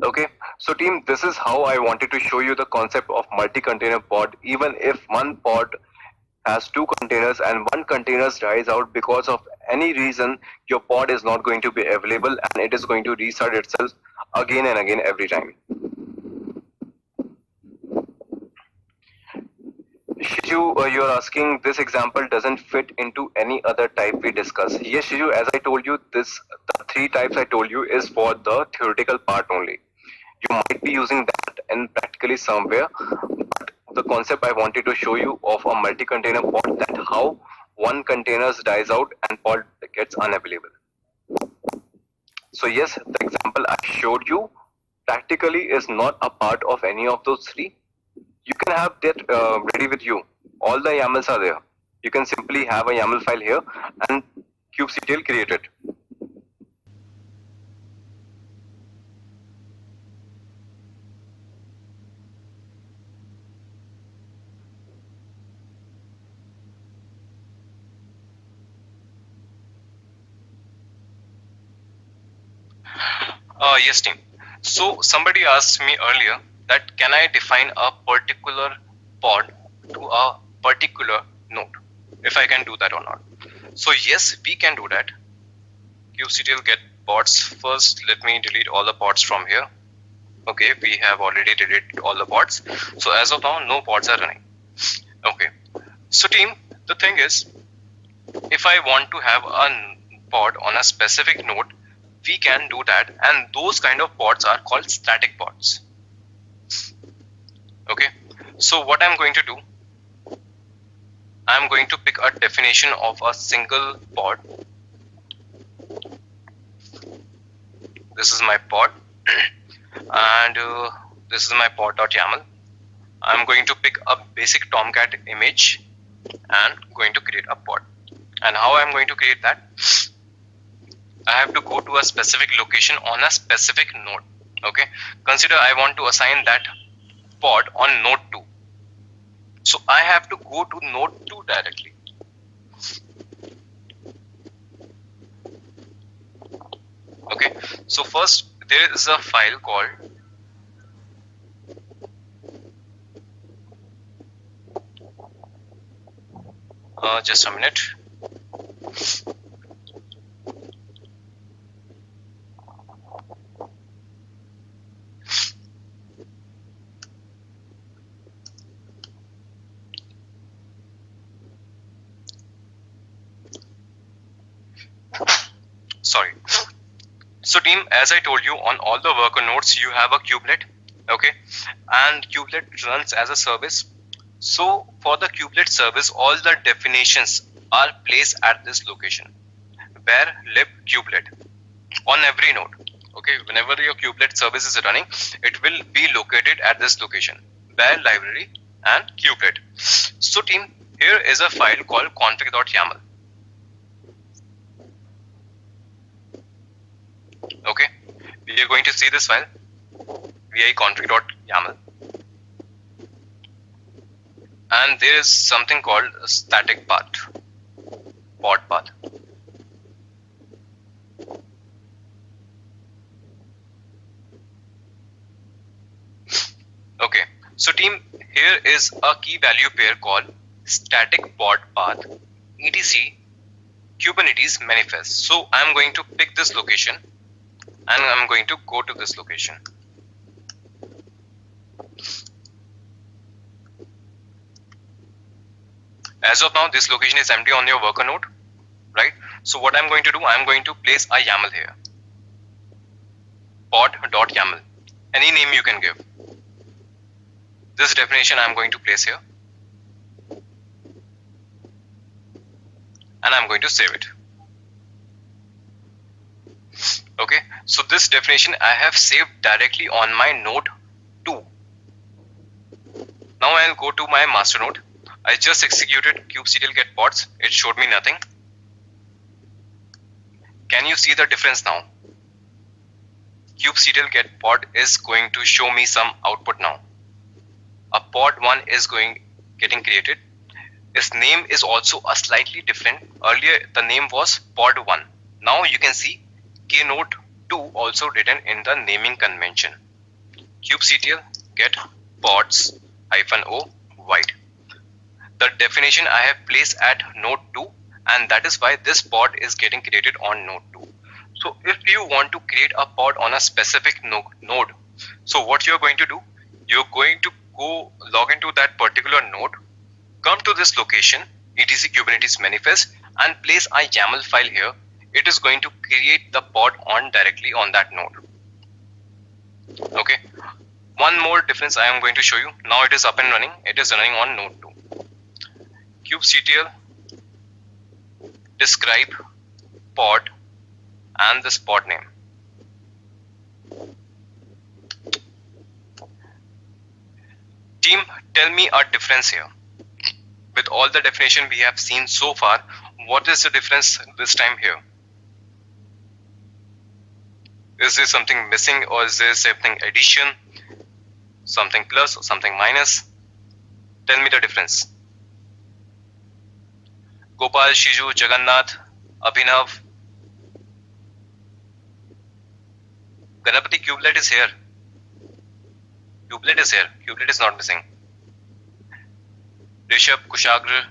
Okay, so team, this is how I wanted to show you the concept of multi-container pod. Even if one pod has two containers and one container dies out because of any reason, your pod is not going to be available and it is going to restart itself again and again every time. Shiju, you're asking this example doesn't fit into any other type we discussed. Yes, Shiju, as I told you, the 3 types I told you is for the theoretical part only. You might be using that in practically somewhere, but the concept I wanted to show you of a multi-container pod, that how one container dies out and pod gets unavailable. So yes, the example I showed you practically is not a part of any of those 3. You can have that ready with you. All the YAMLs are there. You can simply have a YAML file here and kubectl create it. Yes, team. So somebody asked me earlier that can I define a particular pod to a particular node, if I can do that or not. So yes, we can do that. kubectl get pods. First, let me delete all the pods from here. Okay, we have already deleted all the pods. So as of now, no pods are running. Okay. So team, the thing is, if I want to have a pod on a specific node, we can do that, and those kind of pods are called static pods. Okay, so what I'm going to do, I'm going to pick a definition of a single pod. This is my pod and this is my pod.yaml. I'm going to pick a basic Tomcat image and going to create a pod. And how I'm going to create that? I have to go to a specific location on a specific node. Okay, consider I want to assign that pod on node 2. So I have to go to node 2 directly. Okay, so first there is a file called just a minute. Sorry. So team, as I told you, on all the worker nodes you have a kubelet, okay, and kubelet runs as a service. So for the kubelet service, all the definitions are placed at this location, where lib kubelet, on every node. Okay, whenever your kubelet service is running, it will be located at this location, where library and kubelet. So team, here is a file called config.yaml. Okay, we are going to see this file vi config.yaml, and there is something called static path, pod path. Okay, so team, here is a key value pair called static pod path etc Kubernetes manifest. So I'm going to pick this location and I'm going to go to this location. As of now, this location is empty on your worker node, right? So what I'm going to do, I'm going to place a YAML here, pod.yaml, any name you can give. This definition I'm going to place here, and I'm going to save it. Okay, so this definition I have saved directly on my node 2. Now I'll go to my master node. I just executed kubectl get pods. It showed me nothing. Can you see the difference now? Kubectl get pod is going to show me some output now. A pod 1 is getting created. Its name is also a slightly different. Earlier the name was pod 1. Now you can see K-node 2 also written in the naming convention. kubectl get pods -o white. The definition I have placed at node 2, and that is why this pod is getting created on node 2. So if you want to create a pod on a specific node, so what you're going to do, you're going to go log into that particular node, come to this location, etc Kubernetes manifest, and place a YAML file here. It is going to create the pod on directly on that node. Okay. One more difference I am going to show you. Now it is up and running. It is running on node 2. kubectl describe pod and this pod name. Team, tell me a difference here. With all the definition we have seen so far, what is the difference this time here? Is there something missing, or is there something addition, something plus or something minus? Tell me the difference. Gopal, Shiju, Jagannath, Abhinav. Ganapati, kubelet is here. Kubelet is here. Kubelet is not missing. Rishabh, Kushagra,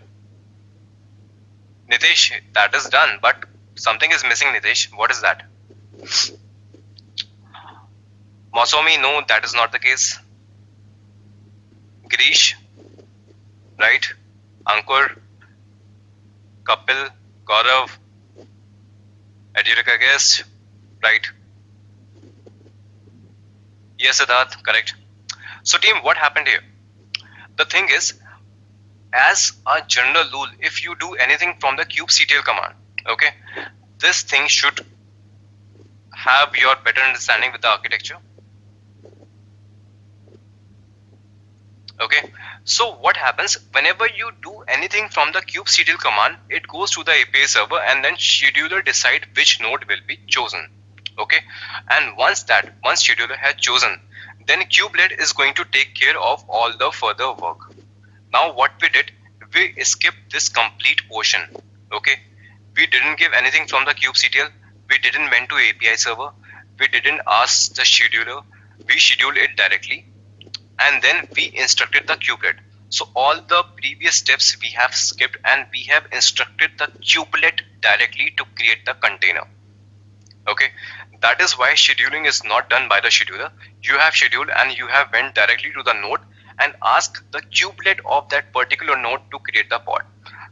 Nitesh, that is done, but something is missing, Nitesh. What is that? Mosomi, no, that is not the case. Girish, right? Ankur, Kapil, Gaurav, Edurika guest, right? Yes, Siddharth, correct. So team, what happened here? The thing is, as a general rule, if you do anything from the kubectl command, okay, this thing should have your better understanding with the architecture. Okay, so what happens whenever you do anything from the kubectl command, it goes to the API server and then scheduler decide which node will be chosen. Okay, and once scheduler has chosen, then kubelet is going to take care of all the further work. Now what we did, we skipped this complete portion. Okay, we didn't give anything from the kubectl, we didn't went to API server, we didn't ask the scheduler, we scheduled it directly, and then we instructed the kubelet. So all the previous steps we have skipped and we have instructed the kubelet directly to create the container. Okay, that is why scheduling is not done by the scheduler. You have scheduled and you have went directly to the node and ask the kubelet of that particular node to create the pod.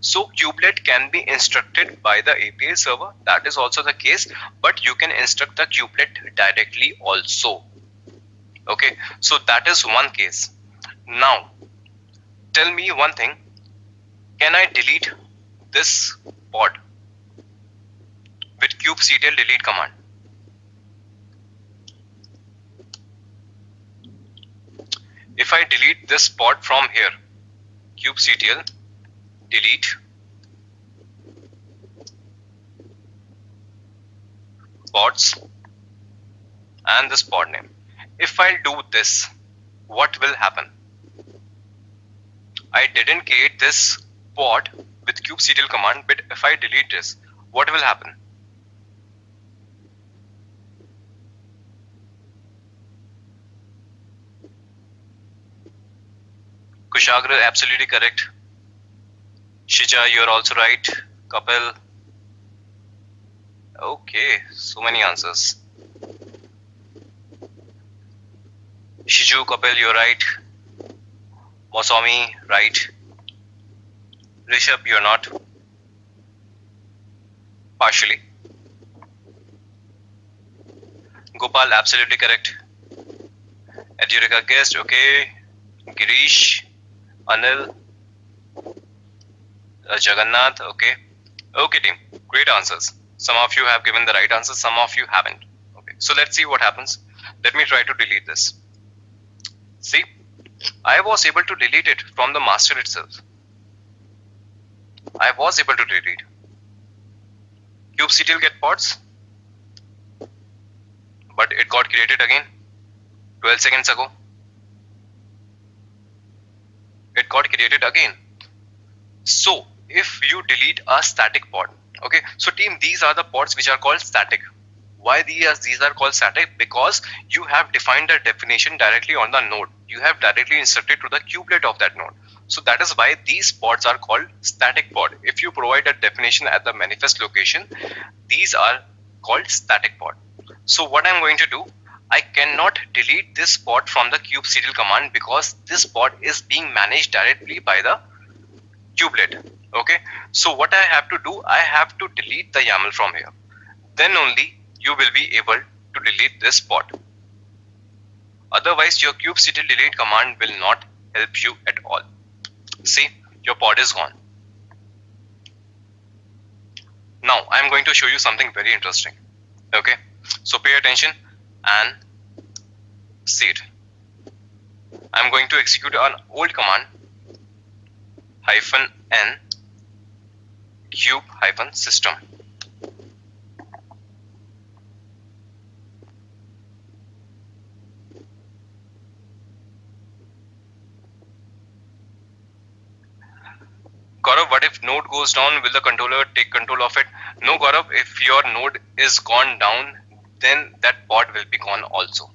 So kubelet can be instructed by the API server, that is also the case, but you can instruct the kubelet directly also. Okay, so that is one case. Now tell me one thing, can I delete this pod with kubectl delete command? If I delete this pod from here, kubectl delete pods and this pod name. If I do this, what will happen? I didn't create this pod with kubectl command, but if I delete this, what will happen? Kushagra, absolutely correct. Shija, you're also right. Kapil. Okay, so many answers. Shiju, Kapil, you're right. Moswami, right. Rishabh, you're not. Partially. Gopal, absolutely correct. Edurika guessed, okay. Girish, Anil, Jagannath, okay. Okay team, great answers. Some of you have given the right answers, some of you haven't. Okay, so let's see what happens. Let me try to delete this. See, I was able to delete it from the master itself. I was able to delete. kubectl get pods, but it got created again 12 seconds ago. It got created again. So if you delete a static pod, okay, so team, these are the pods which are called static. Why these are called static? Because you have defined the definition directly on the node. You have directly inserted to the kubelet of that node. So that is why these pods are called static pod. If you provide a definition at the manifest location, these are called static pod. So what I'm going to do, I cannot delete this pod from the kubectl command because this pod is being managed directly by the kubelet. Okay, so what I have to do, I have to delete the YAML from here. Then only you will be able to delete this pod. Otherwise, your kubectl delete command will not help you at all. See, your pod is gone. Now, I am going to show you something very interesting. Okay, so pay attention and see it. I am going to execute an old command -n kube-system. Gaurav, what if node goes down? Will the controller take control of it? No, Gaurav, if your node is gone down, then that pod will be gone also.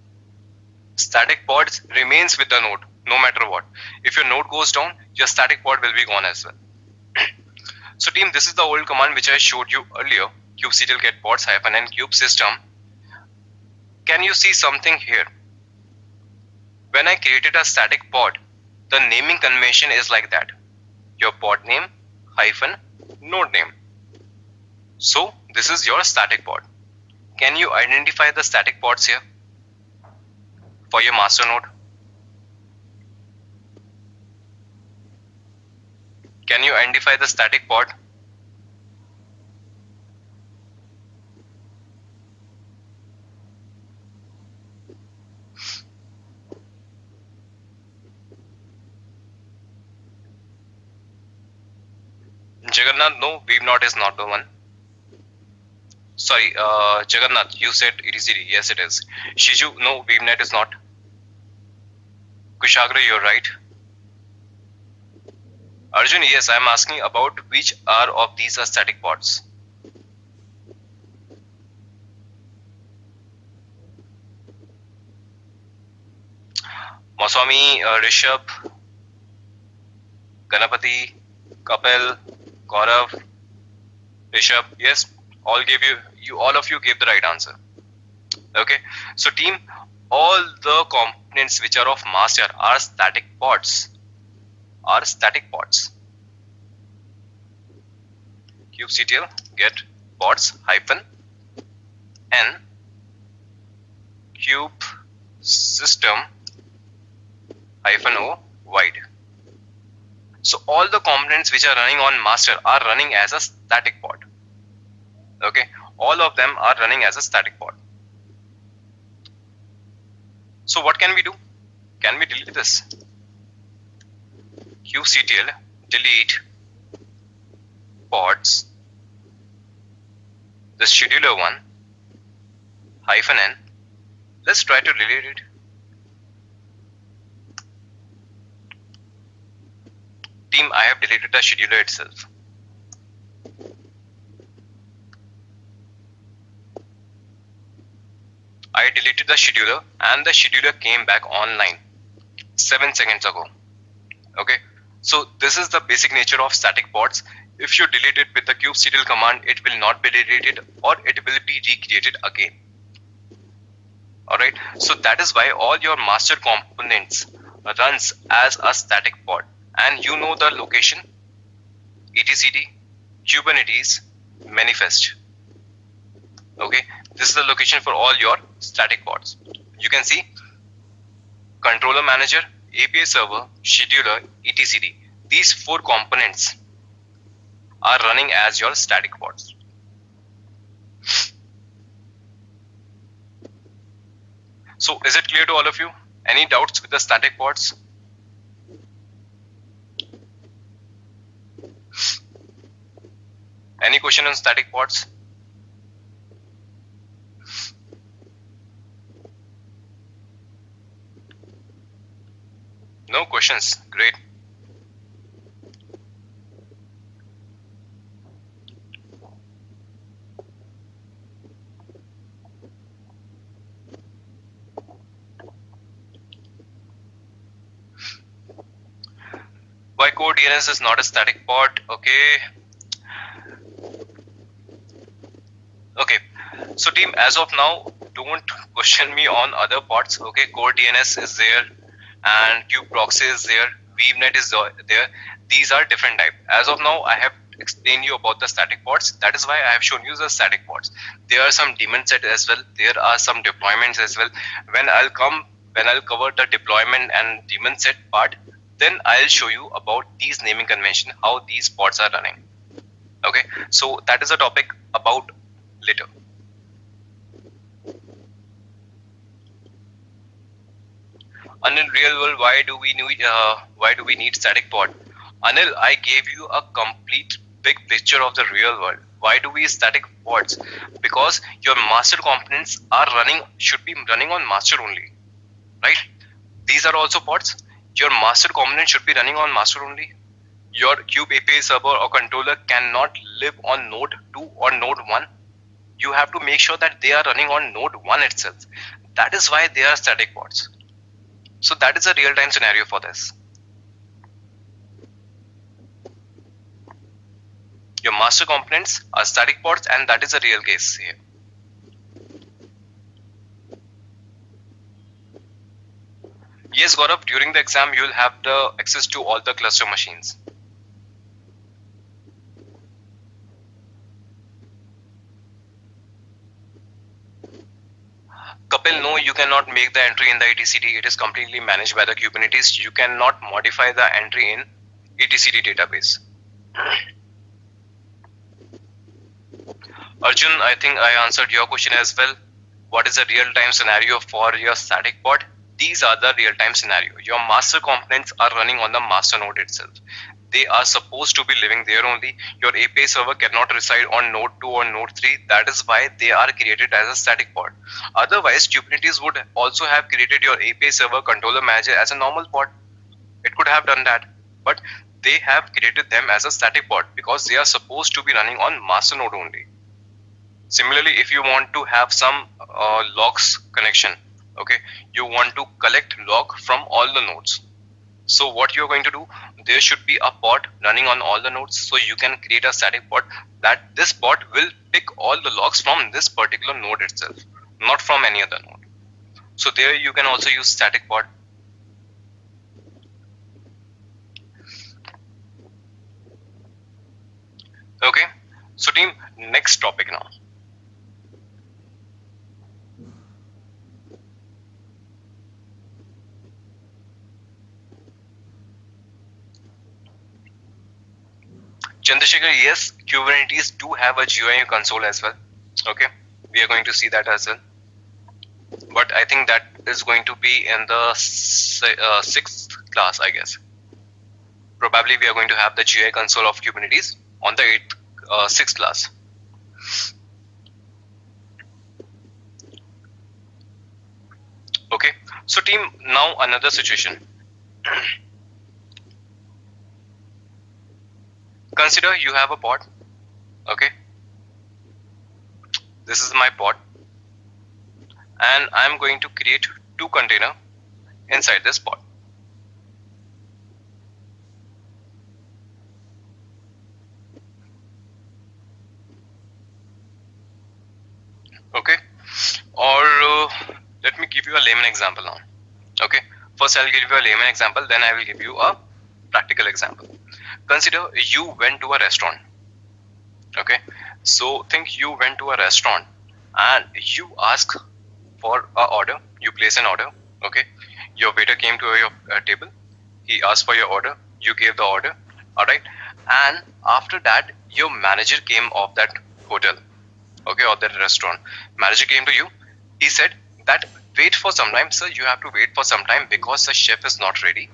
Static pods remains with the node no matter what. If your node goes down, your static pod will be gone as well. So team, this is the old command which I showed you earlier, kubectl get pods -n kube system. Can you see something here? When I created a static pod, the naming convention is like that. Your pod name hyphen node name. So this is your static pod. Can you identify the static pods here for your master node? Can you identify the static pod? Jagannath, no, Weavnot is not the one. Sorry, Jagannath, you said etcd. Yes, it is. Shiju, no, Weavnet is not. Kushagra, you're right. Arjun, yes, I'm asking about which are of these are static pods. Maswami, Rishabh, Ganapati, Kapil, Gaurav, Rishabh, yes, all of you gave the right answer. Okay, so team, all the components which are of master are static pods. kubectl get pods -n kube system -o wide. So all the components which are running on master are running as a static pod. Okay, all of them are running as a static pod. So what can we do? Can we delete this? kubectl delete pods, the scheduler one -n. Let's try to delete it. Team, I have deleted the scheduler itself. I deleted the scheduler and the scheduler came back online 7 seconds ago. Okay, so this is the basic nature of static pods. If you delete it with the kubectl command, it will not be deleted or it will be recreated again. Alright, so that is why all your master components runs as a static pod. And you know the location, etcd Kubernetes manifest. Okay, this is the location for all your static pods. You can see controller manager, API server, scheduler, etcd. These 4 components are running as your static pods. So is it clear to all of you? Any doubts with the static pods? Any question on static pods? No questions. Great. Why core DNS is not a static pod? Okay. Okay, so team, as of now, don't question me on other pods. Okay, core DNS is there and kube proxy is there, Weavnet is there. These are different type. As of now, I have explained you about the static pods. That is why I have shown you the static pods. There are some daemon set as well. There are some deployments as well. When I'll cover the deployment and daemon set part, then I'll show you about these naming convention, how these pods are running. Okay, so that is a topic about later. Anil, real world, why do we need static pod? Anil, I gave you a complete big picture of the real world. Why do we use static pods? Because your master components should be running on master only, right? These are also pods. Your master component should be running on master only. Your kube API server or controller cannot live on node 2 or node 1. you have to make sure that they are running on node 1 itself. That is why they are static pods. So that is a real-time scenario for this. Your master components are static pods, and that is a real case here. Yes, Gaurav, during the exam, you will have the access to all the cluster machines. Kapil, no, you cannot make the entry in the etcd. It is completely managed by the Kubernetes. You cannot modify the entry in etcd database. Arjun, I think I answered your question as well. What is a real-time scenario for your static pod? These are the real-time scenario. Your master components are running on the master node itself. They are supposed to be living there only. Your API server cannot reside on node 2 or node 3. That is why they are created as a static pod. Otherwise, Kubernetes would also have created your API server controller manager as a normal pod. It could have done that. But they have created them as a static pod because they are supposed to be running on master node only. Similarly, if you want to have some logs connection, okay, you want to collect log from all the nodes. So what you're going to do, there should be a pod running on all the nodes. So you can create a static pod that this pod will pick all the logs from this particular node itself, not from any other node. So there you can also use static pod. Okay, so team, next topic now. Chandrasekhar, yes, Kubernetes do have a GUI console as well. Okay, we are going to see that as well. But I think that is going to be in the 6th class, I guess. Probably we are going to have the GUI console of Kubernetes on the 6th class. Okay, so team, now another situation. Consider you have a pod. Okay, this is my pod, and I'm going to create 2 containers inside this pod. Okay, or let me give you a layman example now. Okay, first I'll give you a layman example, then I will give you a practical example. Consider you went to a restaurant. Okay, so think you went to a restaurant and you ask for an order. You place an order. Okay, your waiter came to your table. He asked for your order. You gave the order. All right, and after that, your manager came of that hotel. Okay, or that restaurant. Manager came to you. He said that wait for some time, sir. You have to wait for some time because the chef is not ready.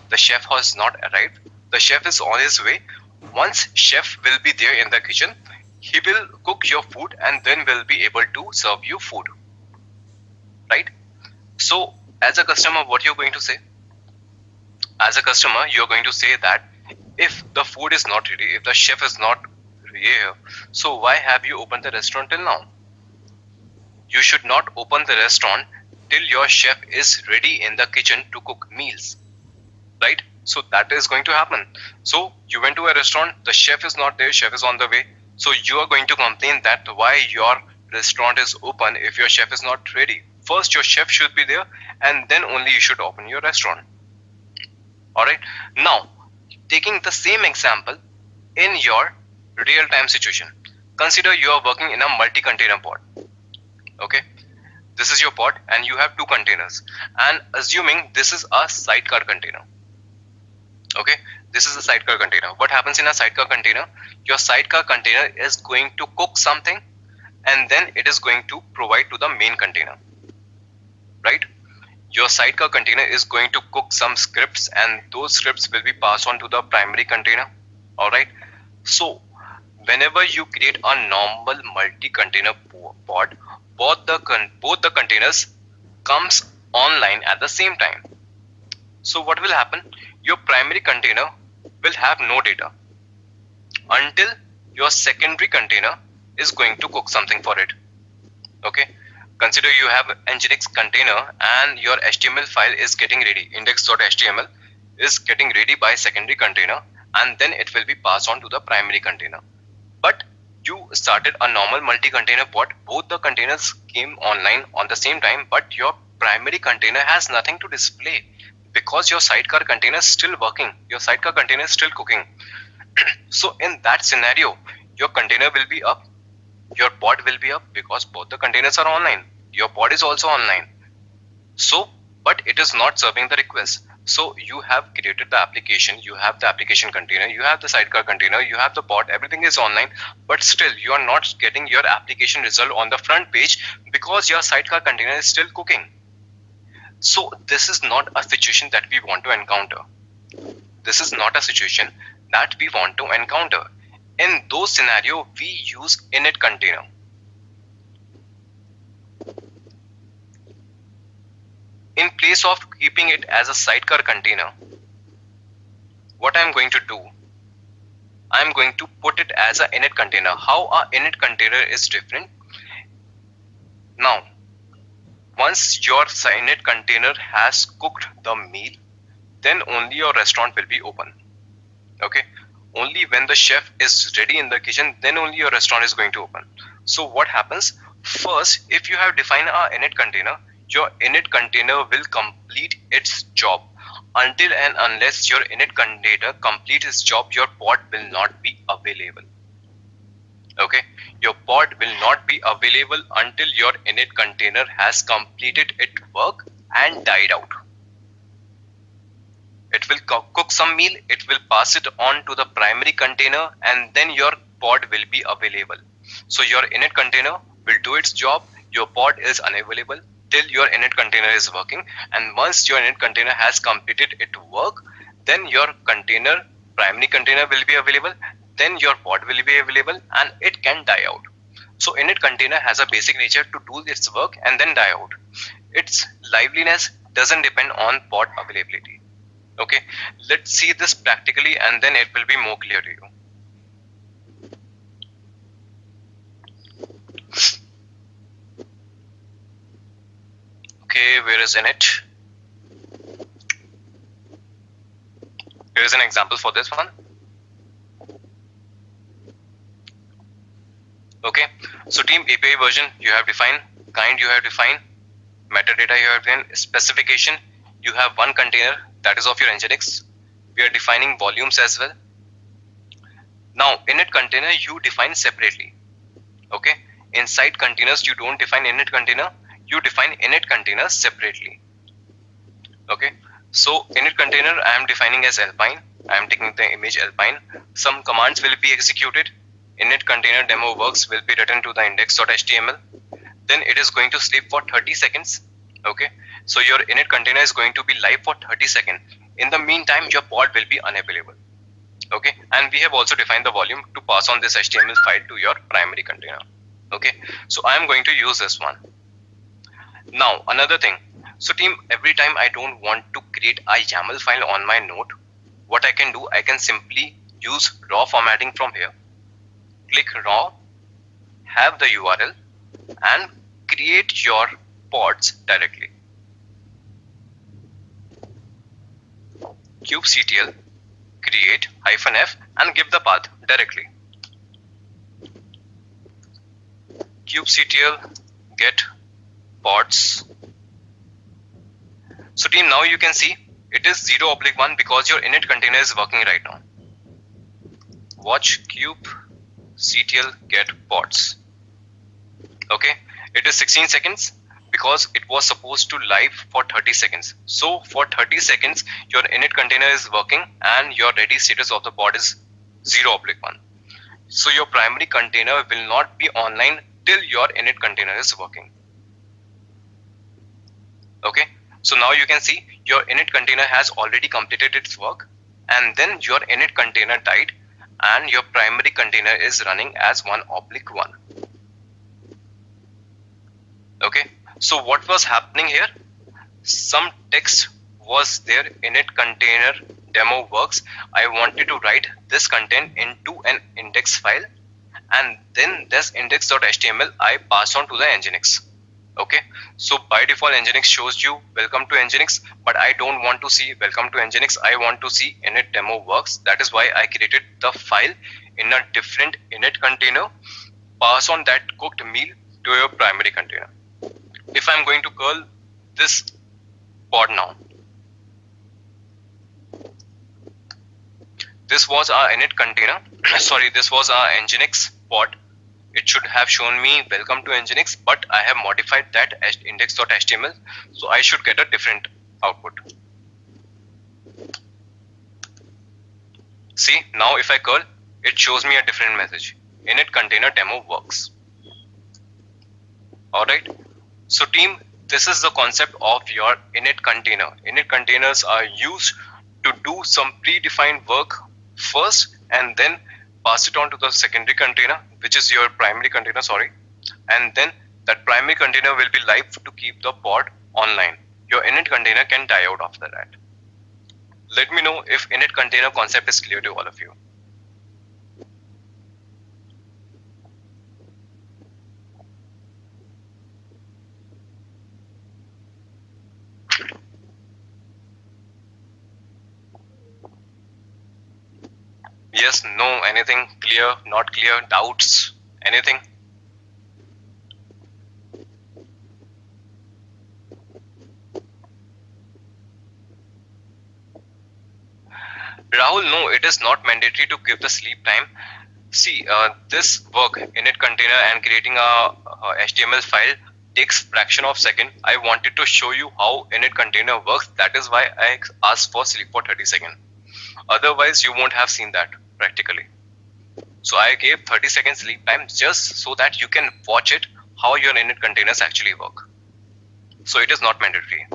The chef has not arrived. The chef is on his way. Once chef will be there in the kitchen, he will cook your food and then will be able to serve you food. Right? So as a customer, what you're going to say? As a customer, you're going to say that if the food is not ready, if the chef is not here, so why have you opened the restaurant till now? You should not open the restaurant till your chef is ready in the kitchen to cook meals. Right? So that is going to happen. So you went to a restaurant, the chef is not there, chef is on the way. So you are going to complain that why your restaurant is open if your chef is not ready. First your chef should be there and then only you should open your restaurant. Alright. Now, taking the same example in your real-time situation. Consider you are working in a multi-container pod. Okay. This is your pod and you have 2 containers. And assuming this is a sidecar container. Okay, this is a sidecar container. What happens in a sidecar container? Your sidecar container is going to cook something and then it is going to provide to the main container. Right? Your sidecar container is going to cook some scripts and those scripts will be passed on to the primary container. Alright. So whenever you create a normal multi-container pod, both the containers comes online at the same time. So what will happen? Your primary container will have no data until your secondary container is going to cook something for it. Okay, consider you have nginx container and your HTML file is getting ready. Index.html is getting ready by secondary container, and then it will be passed on to the primary container. But you started a normal multi-container pod. Both the containers came online on the same time, but your primary container has nothing to display because your sidecar container is still working. Your sidecar container is still cooking. So in that scenario, your container will be up, your pod will be up because both the containers are online. Your pod is also online. So, but it is not serving the request. So you have created the application, you have the application container, you have the sidecar container, you have the pod, everything is online, but still you are not getting your application result on the front page because your sidecar container is still cooking. So this is not a situation that we want to encounter. This is not a situation that we want to encounter. In those scenarios, we use init container. In place of keeping it as a sidecar container, what I'm going to do, I'm going to put it as an init container. How a init container is different? Now, once your init container has cooked the meal, then only your restaurant will be open. Okay, only when the chef is ready in the kitchen, then only your restaurant is going to open. So what happens? First, if you have defined a init container, your init container will complete its job. Until and unless your init container completes its job, your pod will not be available. Okay, your pod will not be available until your init container has completed its work and died out. It will cook some meal, it will pass it on to the primary container, and then your pod will be available. So your init container will do its job, your pod is unavailable till your init container is working, and once your init container has completed its work, then your container, primary container will be available, then your pod will be available, and it can die out. So init container has a basic nature to do its work and then die out. Its liveliness doesn't depend on pod availability. Okay, let's see this practically and then it will be more clear to you. Okay, where is init? Here is an example for this one. Okay, so team API version you have defined, kind you have defined, metadata you have defined, specification you have one container that is of your nginx. We are defining volumes as well. Now init container you define separately. Okay, inside containers you don't define init container, you define init container separately. Okay, so init container I am defining as alpine. I am taking the image alpine. Some commands will be executed. Init container demo works will be written to the index.html. Then it is going to sleep for 30 seconds. Okay, so your init container is going to be live for 30 seconds. In the meantime, your pod will be unavailable. Okay, and we have also defined the volume to pass on this HTML file to your primary container. Okay, so I am going to use this one. Now another thing, so team, every time I don't want to create a YAML file on my node, what I can do, I can simply use raw formatting from here. Click raw, have the URL and create your pods directly. kubectl create -f and give the path directly. kubectl get pods. So team, now you can see it is 0/1 because your init container is working right now. Watch kubectl get pods. Okay, it is 16 seconds because it was supposed to live for 30 seconds. So for 30 seconds your init container is working and your ready status of the pod is 0/1. So your primary container will not be online till your init container is working. Okay, so now you can see your init container has already completed its work, and then your init container died and your primary container is running as 1/1. Okay, so what was happening here? Some text was there, init container demo works. I wanted to write this content into an index file and then this index.html I pass on to the Nginx. Okay, so by default Nginx shows you welcome to Nginx, but I don't want to see welcome to Nginx. I want to see init demo works. That is why I created the file in a different init container. Pass on that cooked meal to your primary container. If I'm going to curl this pod now, this was our init container. Sorry, this was our Nginx pod. It should have shown me welcome to Nginx, but I have modified that as index.html, so I should get a different output. See, now if I curl, it shows me a different message. Init container demo works. Alright, so team, this is the concept of your init container. Init containers are used to do some predefined work first and then pass it on to the secondary container, which is your primary container, and then that primary container will be live to keep the pod online. Your init container can die out after that. Let me know if init container concept is clear to all of you. Yes, no, anything, clear, not clear, doubts, anything? Rahul, no, it is not mandatory to give the sleep time. See, this work, init container and creating a HTML file takes fraction of second. I wanted to show you how init container works. That is why I asked for sleep for 30 seconds. Otherwise, you won't have seen that practically. So I gave 30 seconds sleep time just so that you can watch it, how your init containers actually work. So it is not mandatory.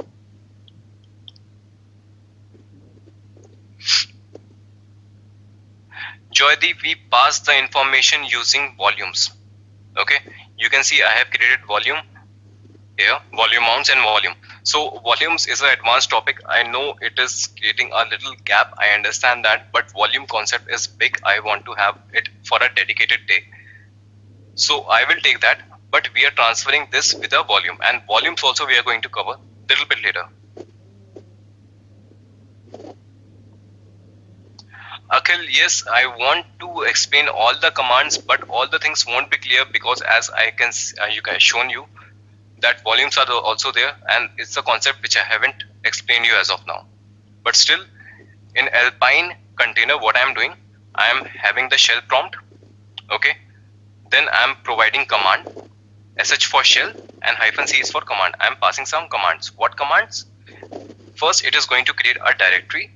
Joydeep, we pass the information using volumes. Okay, you can see I have created volume here, volume mounts and volume. So volumes is an advanced topic. I know it is creating a little gap. I understand that, but volume concept is big. I want to have it for a dedicated day. So I will take that, but we are transferring this with a volume, and volumes also we are going to cover a little bit later. Akhil, yes, I want to explain all the commands, but all the things won't be clear because as I can, you guys shown you that volumes are also there, and it's a concept which I haven't explained you as of now. But still, in Alpine container, what I'm doing, I am having the shell prompt, okay. Then I'm providing command, sh for shell and -c is for command. I'm passing some commands. What commands? First, it is going to create a directory.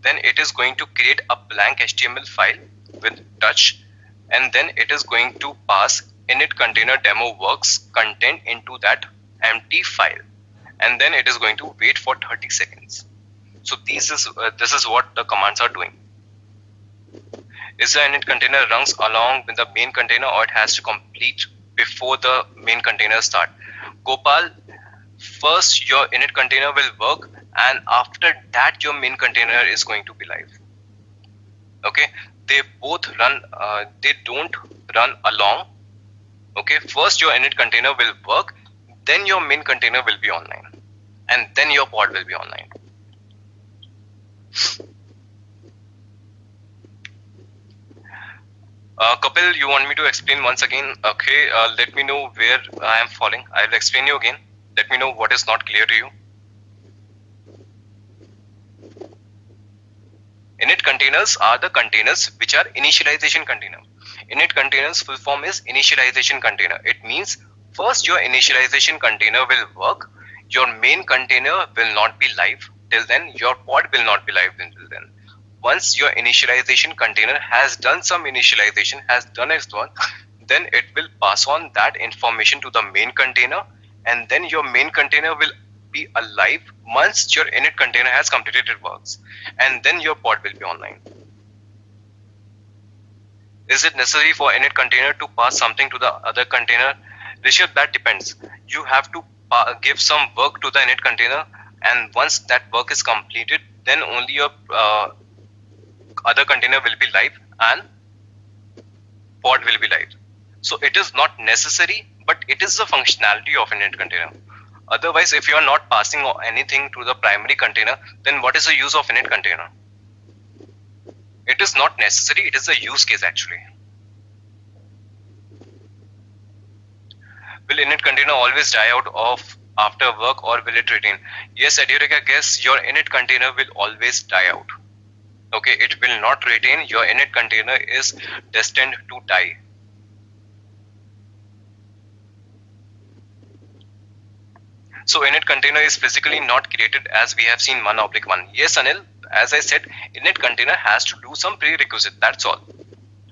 Then it is going to create a blank HTML file with touch, and then it is going to pass init container demo works content into that empty file, and then it is going to wait for 30 seconds. So this is what the commands are doing. Is the init container runs along with the main container, or it has to complete before the main container start? Gopal, first your init container will work, and after that your main container is going to be live. Okay, they both run, they don't run along. Okay, first your init container will work, then your main container will be online, and then your pod will be online. Kapil, you want me to explain once again? Okay, let me know where I am falling. I'll explain you again. Let me know what is not clear to you. Init containers are the containers which are initialization container. Init containers full form is initialization container. It means first your initialization container will work, your main container will not be live till then, your pod will not be live until then. Once your initialization container has done some initialization, has done its work, then it will pass on that information to the main container, and then your main container will be alive once your init container has completed its works, and then your pod will be online. Is it necessary for init container to pass something to the other container? Rishabh, that depends. You have to give some work to the init container, and once that work is completed, then only your other container will be live and pod will be live. So it is not necessary, but it is the functionality of init container. Otherwise, if you are not passing anything to the primary container, then what is the use of init container? It is not necessary, it is a use case actually. Will init container always die out of after work, or will it retain? Yes, Edureka, guess your init container will always die out. Okay, it will not retain. Your init container is destined to die. So init container is physically not created as we have seen 1/1. Yes, Anil, as I said, init container has to do some prerequisite, that's all.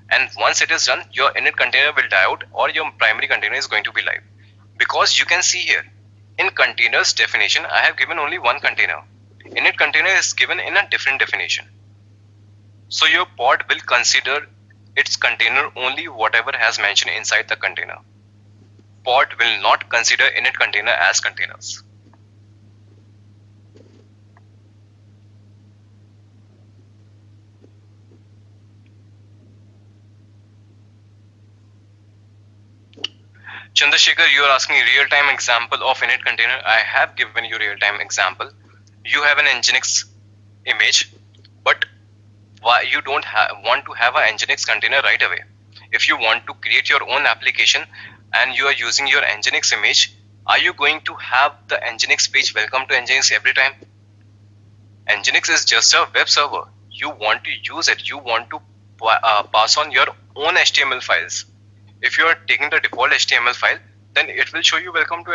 And once it is done, your init container will die out, or your primary container is going to be live. Because you can see here, in containers definition, I have given only one container. Init container is given in a different definition. So your pod will consider its container only whatever has mentioned inside the container. Pod will not consider init container as containers. Chandrasekhar, you are asking real-time example of init container. I have given you real-time example. You have an Nginx image, but why you don't want to have an Nginx container right away? If you want to create your own application and you are using your Nginx image, are you going to have the Nginx page welcome to Nginx every time? Nginx is just a web server. You want to use it. You want to pass on your own HTML files. If you are taking the default HTML file, then it will show you welcome to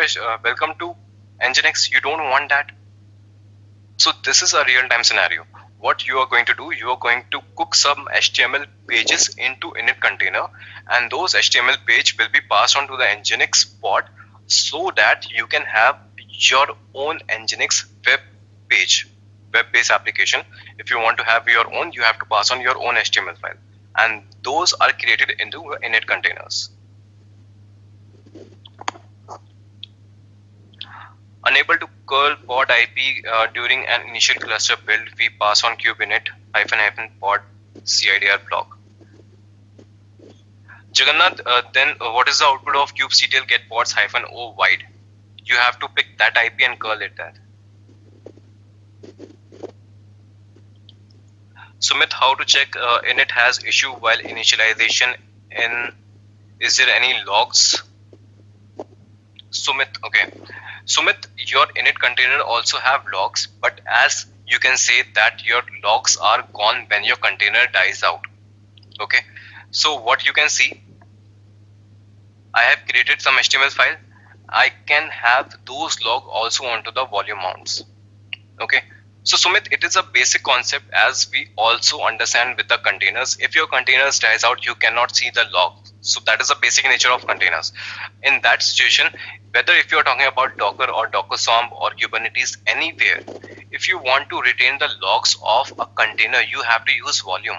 Nginx. You don't want that. So this is a real-time scenario. What you are going to do, you are going to cook some HTML pages into init container, and those HTML page will be passed on to the Nginx pod so that you can have your own Nginx web page, web-based application. If you want to have your own, you have to pass on your own HTML file, and those are created into init containers. Unable to curl pod IP during an initial cluster build, we pass on kubeinit --pod CIDR block. Jagannath, then what is the output of kubectl get pods -o wide? You have to pick that IP and curl it there. Sumit, how to check init has issue while initialization in, is there any logs? Sumit, okay. Sumit, your init container also have logs, but as you can say that your logs are gone when your container dies out. Okay, so what you can see, I have created some HTML file. I can have those log also onto the volume mounts. Okay, so Sumit, it is a basic concept as we also understand with the containers. If your containers dies out, you cannot see the log. So that is the basic nature of containers. In that situation, whether if you're talking about Docker or Docker Swarm or Kubernetes, anywhere, if you want to retain the logs of a container, you have to use volume.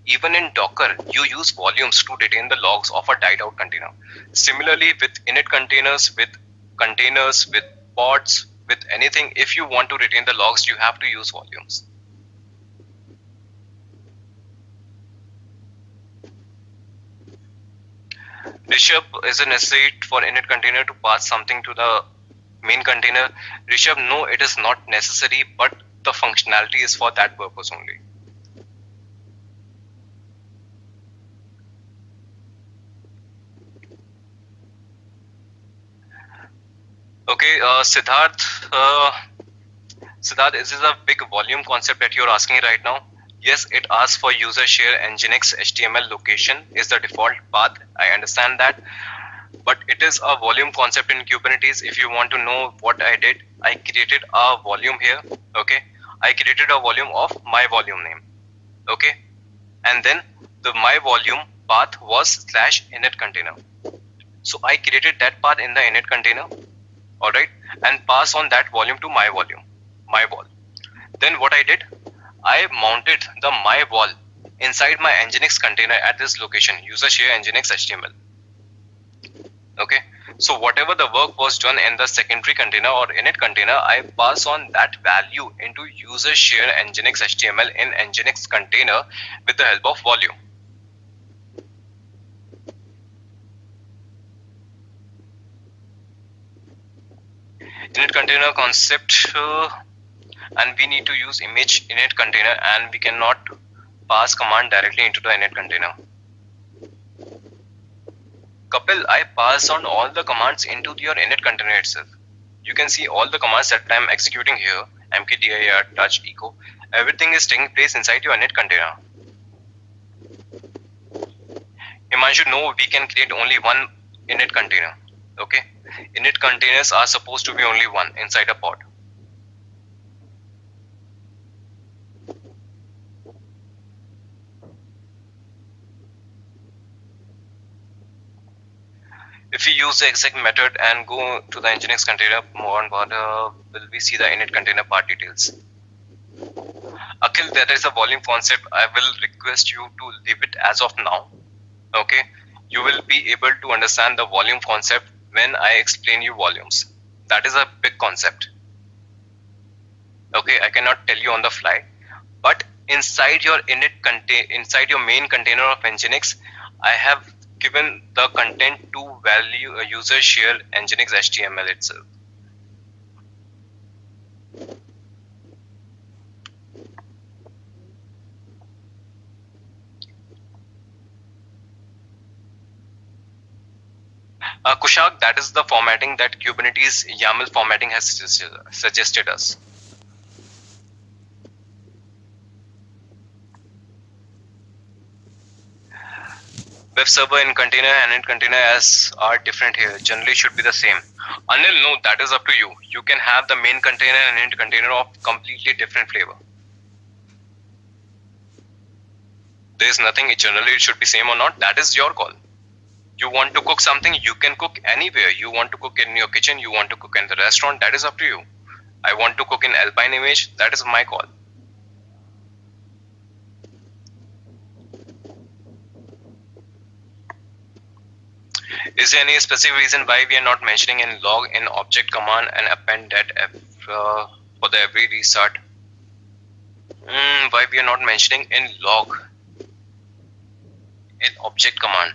Even in Docker, you use volumes to retain the logs of a died out container. Similarly, with init containers, with pods, with anything, if you want to retain the logs, you have to use volumes. Rishabh, is it necessary for init container to pass something to the main container? Rishabh, no, it is not necessary, but the functionality is for that purpose only. Okay, Siddharth, this is a big volume concept that you're asking right now. Yes, it asks for user share Nginx HTML location is the default path. I understand that, but it is a volume concept in Kubernetes. If you want to know what I did, I created a volume here. Okay, I created a volume of my volume name. Okay, and then the my volume path was /init container. So I created that path in the init container. All right, and pass on that volume to my volume, my wall. Then what I did, I mounted the my wall inside my Nginx container at this location, user share Nginx HTML. Okay, so whatever the work was done in the secondary container or init container, I pass on that value into user share Nginx HTML in Nginx container with the help of volume. init container concept, and we need to use image init container, and we cannot pass command directly into the init container. Kapil, I passed on all the commands into your init container itself. You can see all the commands that I'm executing here, mkdir, touch, echo, everything is taking place inside your init container. Himanshu, no, we can create only one init container. Okay, init containers are supposed to be only one inside a pod. If we use the exact method and go to the Nginx container more on board, will we see the init container part details? Akhil, that is a volume concept. I will request you to leave it as of now. Okay, you will be able to understand the volume concept when I explain you volumes. That is a big concept. Okay, I cannot tell you on the fly, but inside your inside your main container of Nginx, I have given the content to value a user share Nginx HTML itself. Kushak, that is the formatting that Kubernetes YAML formatting has suggested us. Web server in container and in container as are different here. Generally should be the same. Anil, no, that is up to you. You can have the main container and int container of completely different flavor. There is nothing, generally it should be same or not. That is your call. You want to cook something, you can cook anywhere. You want to cook in your kitchen, you want to cook in the restaurant, that is up to you. I want to cook in Alpine image, that is my call. Is there any specific reason why we are not mentioning in log in object command and append that for the every restart? Why we are not mentioning in log in object command?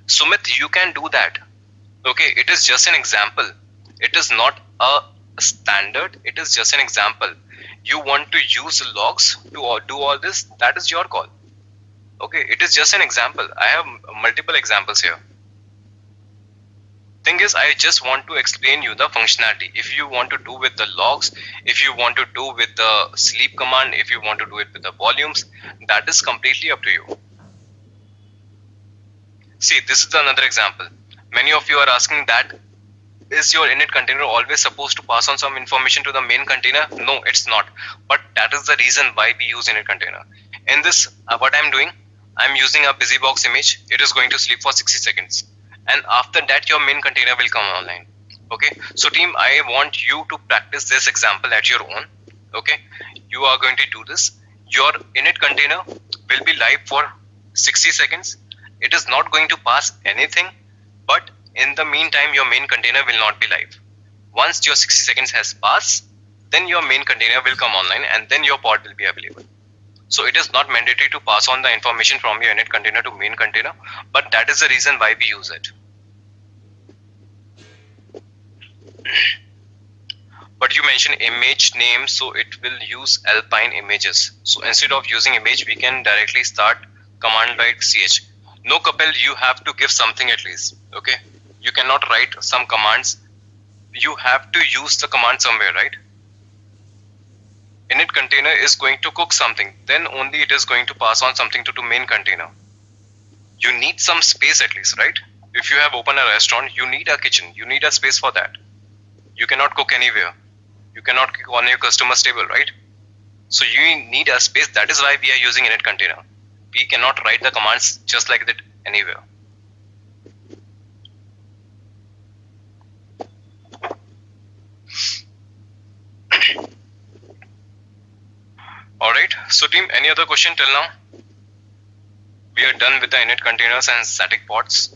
Sumit, you can do that. Okay, it is just an example. It is not a standard. It is just an example. You want to use logs to do all this, that is your call. Okay, it is just an example. I have multiple examples here. Thing is, I just want to explain you the functionality. If you want to do with the logs, if you want to do with the sleep command, if you want to do it with the volumes, that is completely up to you. See, this is another example. Many of you are asking that, is your init container always supposed to pass on some information to the main container? No, it's not. But that is the reason why we use init container. In this, what I'm doing, I'm using a busybox image. It is going to sleep for 60 seconds. And after that, your main container will come online. Okay. So team, I want you to practice this example at your own. Okay. You are going to do this. Your init container will be live for 60 seconds. It is not going to pass anything, but in the meantime, your main container will not be live. Once your 60 seconds has passed, then your main container will come online and then your pod will be available. So it is not mandatory to pass on the information from your init container to main container, but that is the reason why we use it. But you mentioned image name, so it will use Alpine images. So instead of using image, we can directly start command like ch. No, Kapil, you have to give something at least. Okay, you cannot write some commands. You have to use the command somewhere, right? Init container is going to cook something, then only it is going to pass on something to main container. You need some space at least, right? If you have opened a restaurant, you need a kitchen, you need a space for that. You cannot cook anywhere. You cannot cook on your customer's table, right? So you need a space. That is why we are using init container. We cannot write the commands just like that anywhere. Alright, so team, any other question till now? We are done with the init containers and static pods.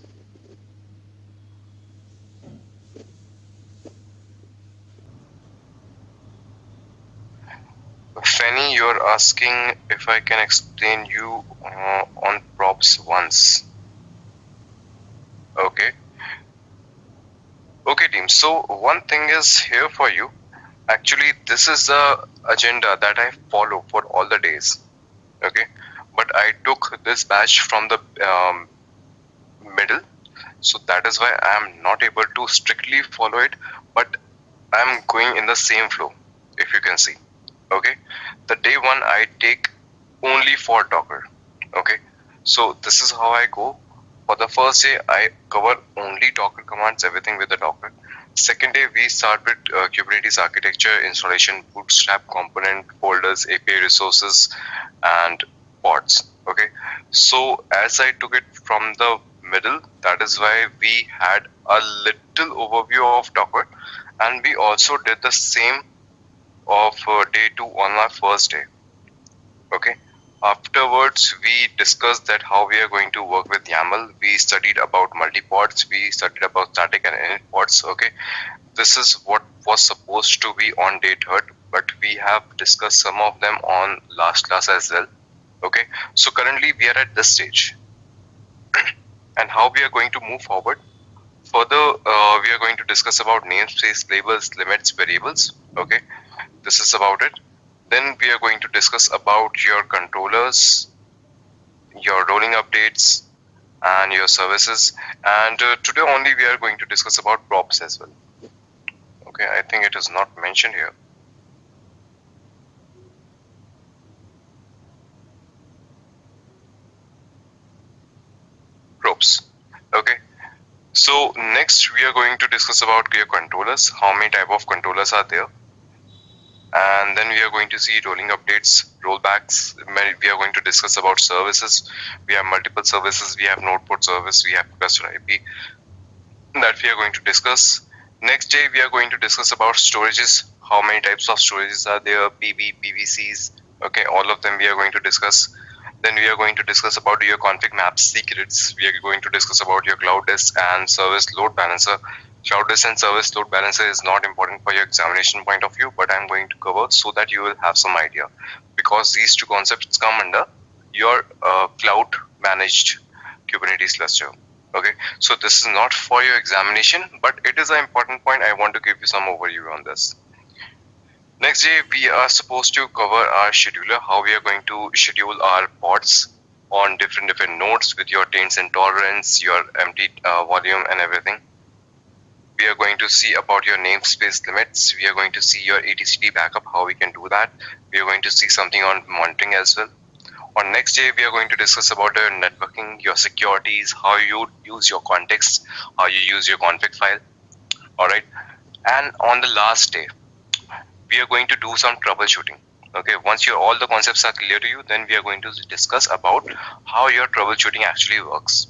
Fanny, you're asking if I can explain you on props once. Okay. Okay team, so one thing is here for you. Actually, this is the agenda that I follow for all the days. Okay, but I took this batch from the middle, so that is why I am not able to strictly follow it, but I am going in the same flow, if you can see. Okay, the day one I take only for Docker. Okay, so this is how I go. For the first day, I cover only Docker commands, everything with the Docker. Second day, we start with Kubernetes architecture, installation, bootstrap component, folders, API resources, and pods. Okay, so as I took it from the middle, that is why we had a little overview of Docker, and we also did the same of day two on our first day. Okay. Afterwards, we discussed that how we are going to work with YAML. We studied about multipods. We studied about static and init pods. Okay. This is what was supposed to be on day third, but we have discussed some of them on last class as well. Okay. So currently we are at this stage. And how we are going to move forward. Further, we are going to discuss about namespace, labels, limits, variables. Okay. This is about it. Then we are going to discuss about your controllers, your rolling updates, and your services. And today only we are going to discuss about props as well. Okay, I think it is not mentioned here. Props. Okay. So next we are going to discuss about your controllers. How many type of controllers are there? And then we are going to see rolling updates, rollbacks. We are going to discuss about services. We have multiple services. We have node port service. We have cluster IP that we are going to discuss. Next day, we are going to discuss about storages. How many types of storages are there? PB, PVCs. Okay, all of them we are going to discuss. Then we are going to discuss about your ConfigMap secrets. We are going to discuss about your cloud disk and service load balancer. Cloud disk and service load balancer is not important for your examination point of view, but I'm going to cover so that you will have some idea, because these two concepts come under your cloud managed Kubernetes cluster. Okay, so this is not for your examination, but it is an important point. I want to give you some overview on this. Next day, we are supposed to cover our scheduler, how we are going to schedule our pods on different nodes with your taints and tolerance, your empty volume and everything. We are going to see about your namespace limits. We are going to see your etcd backup, how we can do that. We are going to see something on monitoring as well. On next day, we are going to discuss about your networking, your securities, how you use your context, how you use your config file. All right. And on the last day, we are going to do some troubleshooting. Okay. Once all the concepts are clear to you, then we are going to discuss about how your troubleshooting actually works.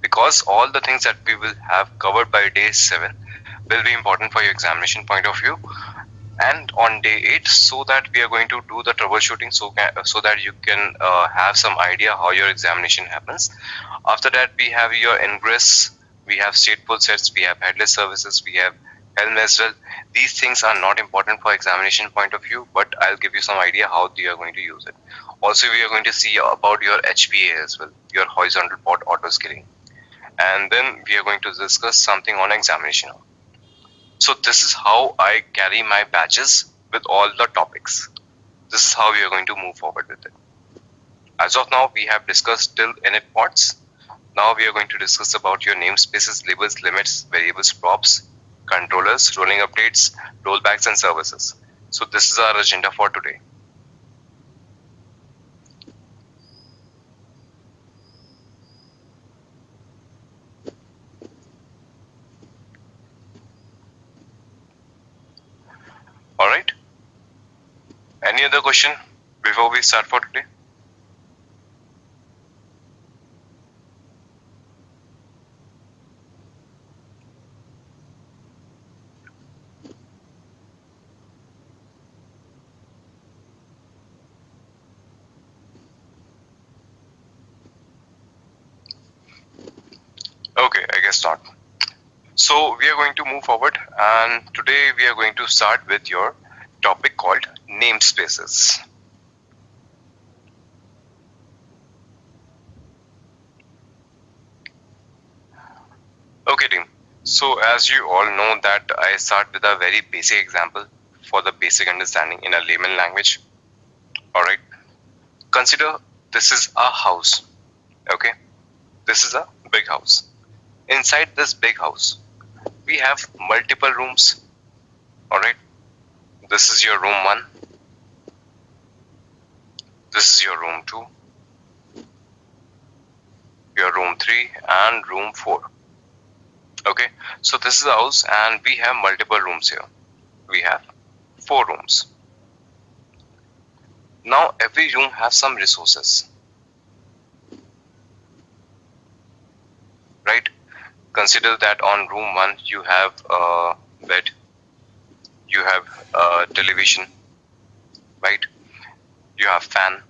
Because all the things that we will have covered by day 7 will be important for your examination point of view. And on day 8, so that we are going to do the troubleshooting, so that you can have some idea how your examination happens. After that, we have your Ingress, we have StatefulSets, we have headless services, we have Helm as well. These things are not important for examination point of view, but I'll give you some idea how you are going to use it. Also, we are going to see about your HPA as well, your horizontal pod auto scaling. And then we are going to discuss something on examination. So this is how I carry my batches with all the topics. This is how we are going to move forward with it. As of now, we have discussed till init pods. Now we are going to discuss about your namespaces, labels, limits, variables, props, controllers, rolling updates, rollbacks, and services. So this is our agenda for today. All right. Any other question before we start for today? Okay, I guess not. So we are going to move forward, and today we are going to start with your topic called namespaces. Okay team, so So as you all know that I start with a very basic example for the basic understanding in a layman language. Alright. Consider this is a house. Okay. This is a big house. Inside this big house, we have multiple rooms. Alright. This is your room 1. This is your room 2. Your room 3 and room 4. Okay, so this is the house and we have multiple rooms here. We have 4 rooms. Now every room has some resources. Right? Consider that on room 1 you have a bed, you have a television, right? You have fan.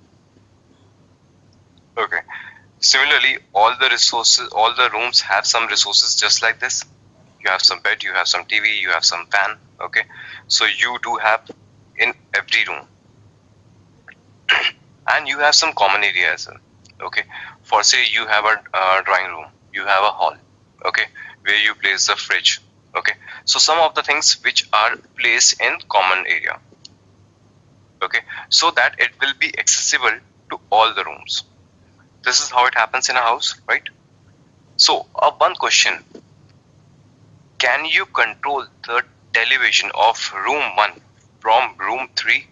Okay. Similarly, all the resources, all the rooms have some resources just like this. You have some bed, you have some TV, you have some fan. Okay. So you do have in every room. And you have some common area as well. Okay. For say you have a drawing room, you have a hall. Okay. Where you place the fridge. Okay. So some of the things which are placed in common area. Okay. So that it will be accessible to all the rooms. This is how it happens in a house, right? So, one question. Can you control the television of room 1 from room 3?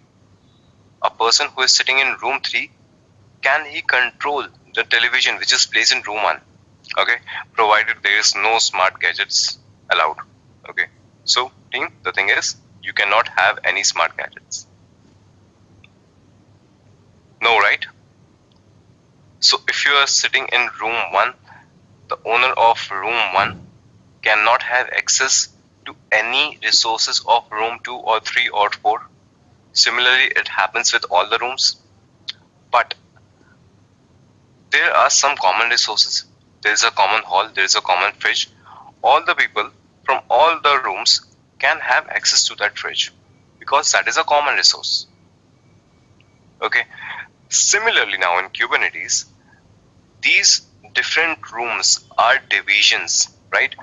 A person who is sitting in room 3, can he control the television which is placed in room 1? Okay, provided there is no smart gadgets allowed. Okay, so team, the thing is, you cannot have any smart gadgets. No, right? So if you are sitting in room 1, the owner of room 1 cannot have access to any resources of room 2 or 3 or 4. Similarly, it happens with all the rooms. But there are some common resources. There is a common hall, there is a common fridge. All the people from all the rooms can have access to that fridge because that is a common resource. Okay. Similarly, now in Kubernetes, these different rooms are divisions, right?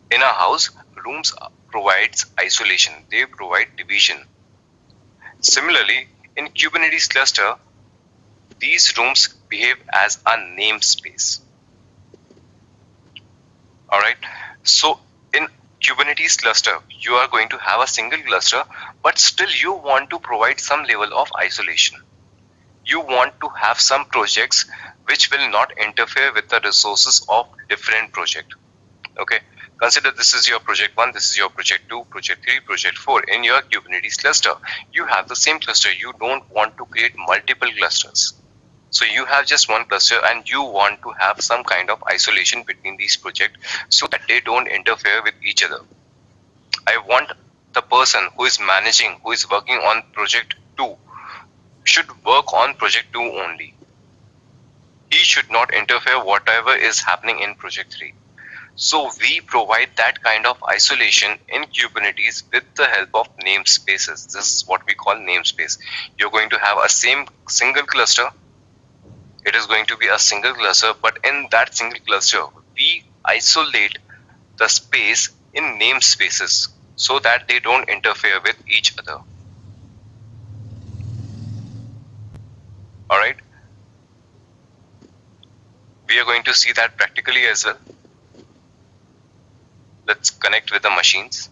In a house, rooms provides isolation. They provide division. Similarly, in Kubernetes cluster, these rooms behave as a namespace. Alright, so in Kubernetes cluster, you are going to have a single cluster, but still you want to provide some level of isolation. You want to have some projects which will not interfere with the resources of different project. Okay, consider this is your project 1, this is your project 2, project 3, project 4 in your Kubernetes cluster. You have the same cluster. You don't want to create multiple clusters. So you have just one cluster and you want to have some kind of isolation between these projects so that they don't interfere with each other. I want the person who is managing, who is working on project 2 should work on project 2 only. He should not interfere whatever is happening in project 3. So we provide that kind of isolation in Kubernetes with the help of namespaces. This is what we call namespace. You're going to have a single cluster. It is going to be a single cluster, but in that single cluster, we isolate the space in namespaces so that they don't interfere with each other. Alright, we are going to see that practically as well. Let's connect with the machines.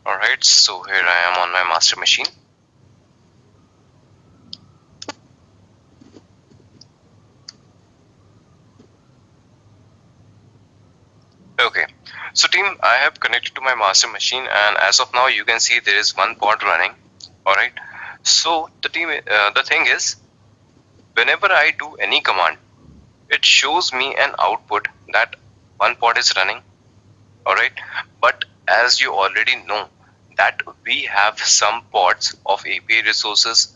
Alright, so here I am on my master machine. Okay, so team, I have connected to my master machine and as of now you can see there is one pod running. Alright, so the thing is, whenever I do any command, it shows me an output that one pod is running. Alright, but as you already know that we have some pods of API resources,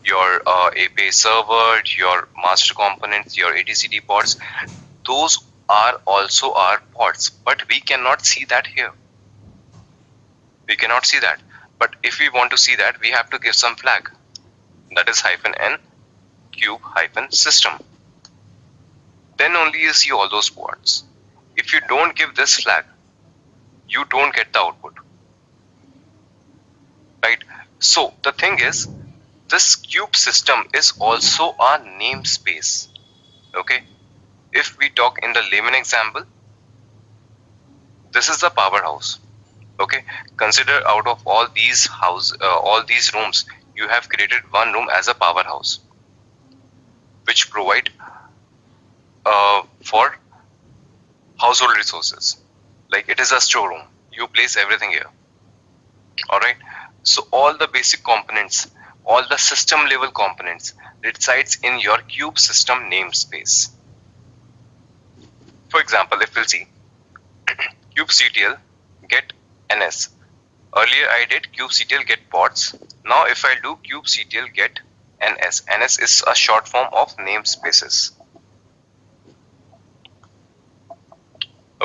your API server, your master components, your etcd pods, those are also our pods, but we cannot see that here. We cannot see that. But if we want to see that, we have to give some flag. That is -n cube-system. Then only you see all those pods. If you don't give this flag, you don't get the output. Right? So the thing is, this cube system is also a namespace. Okay? If we talk in the layman example, this is the powerhouse. Okay, consider out of all these rooms, you have created one room as a powerhouse, which provide for household resources. Like it is a storeroom. You place everything here. All right. So all the basic components, all the system level components resides in your cube system namespace. For example, if we'll see kubectl get ns. Earlier I did kubectl get pods. Now if I do kubectl get ns, ns is a short form of namespaces.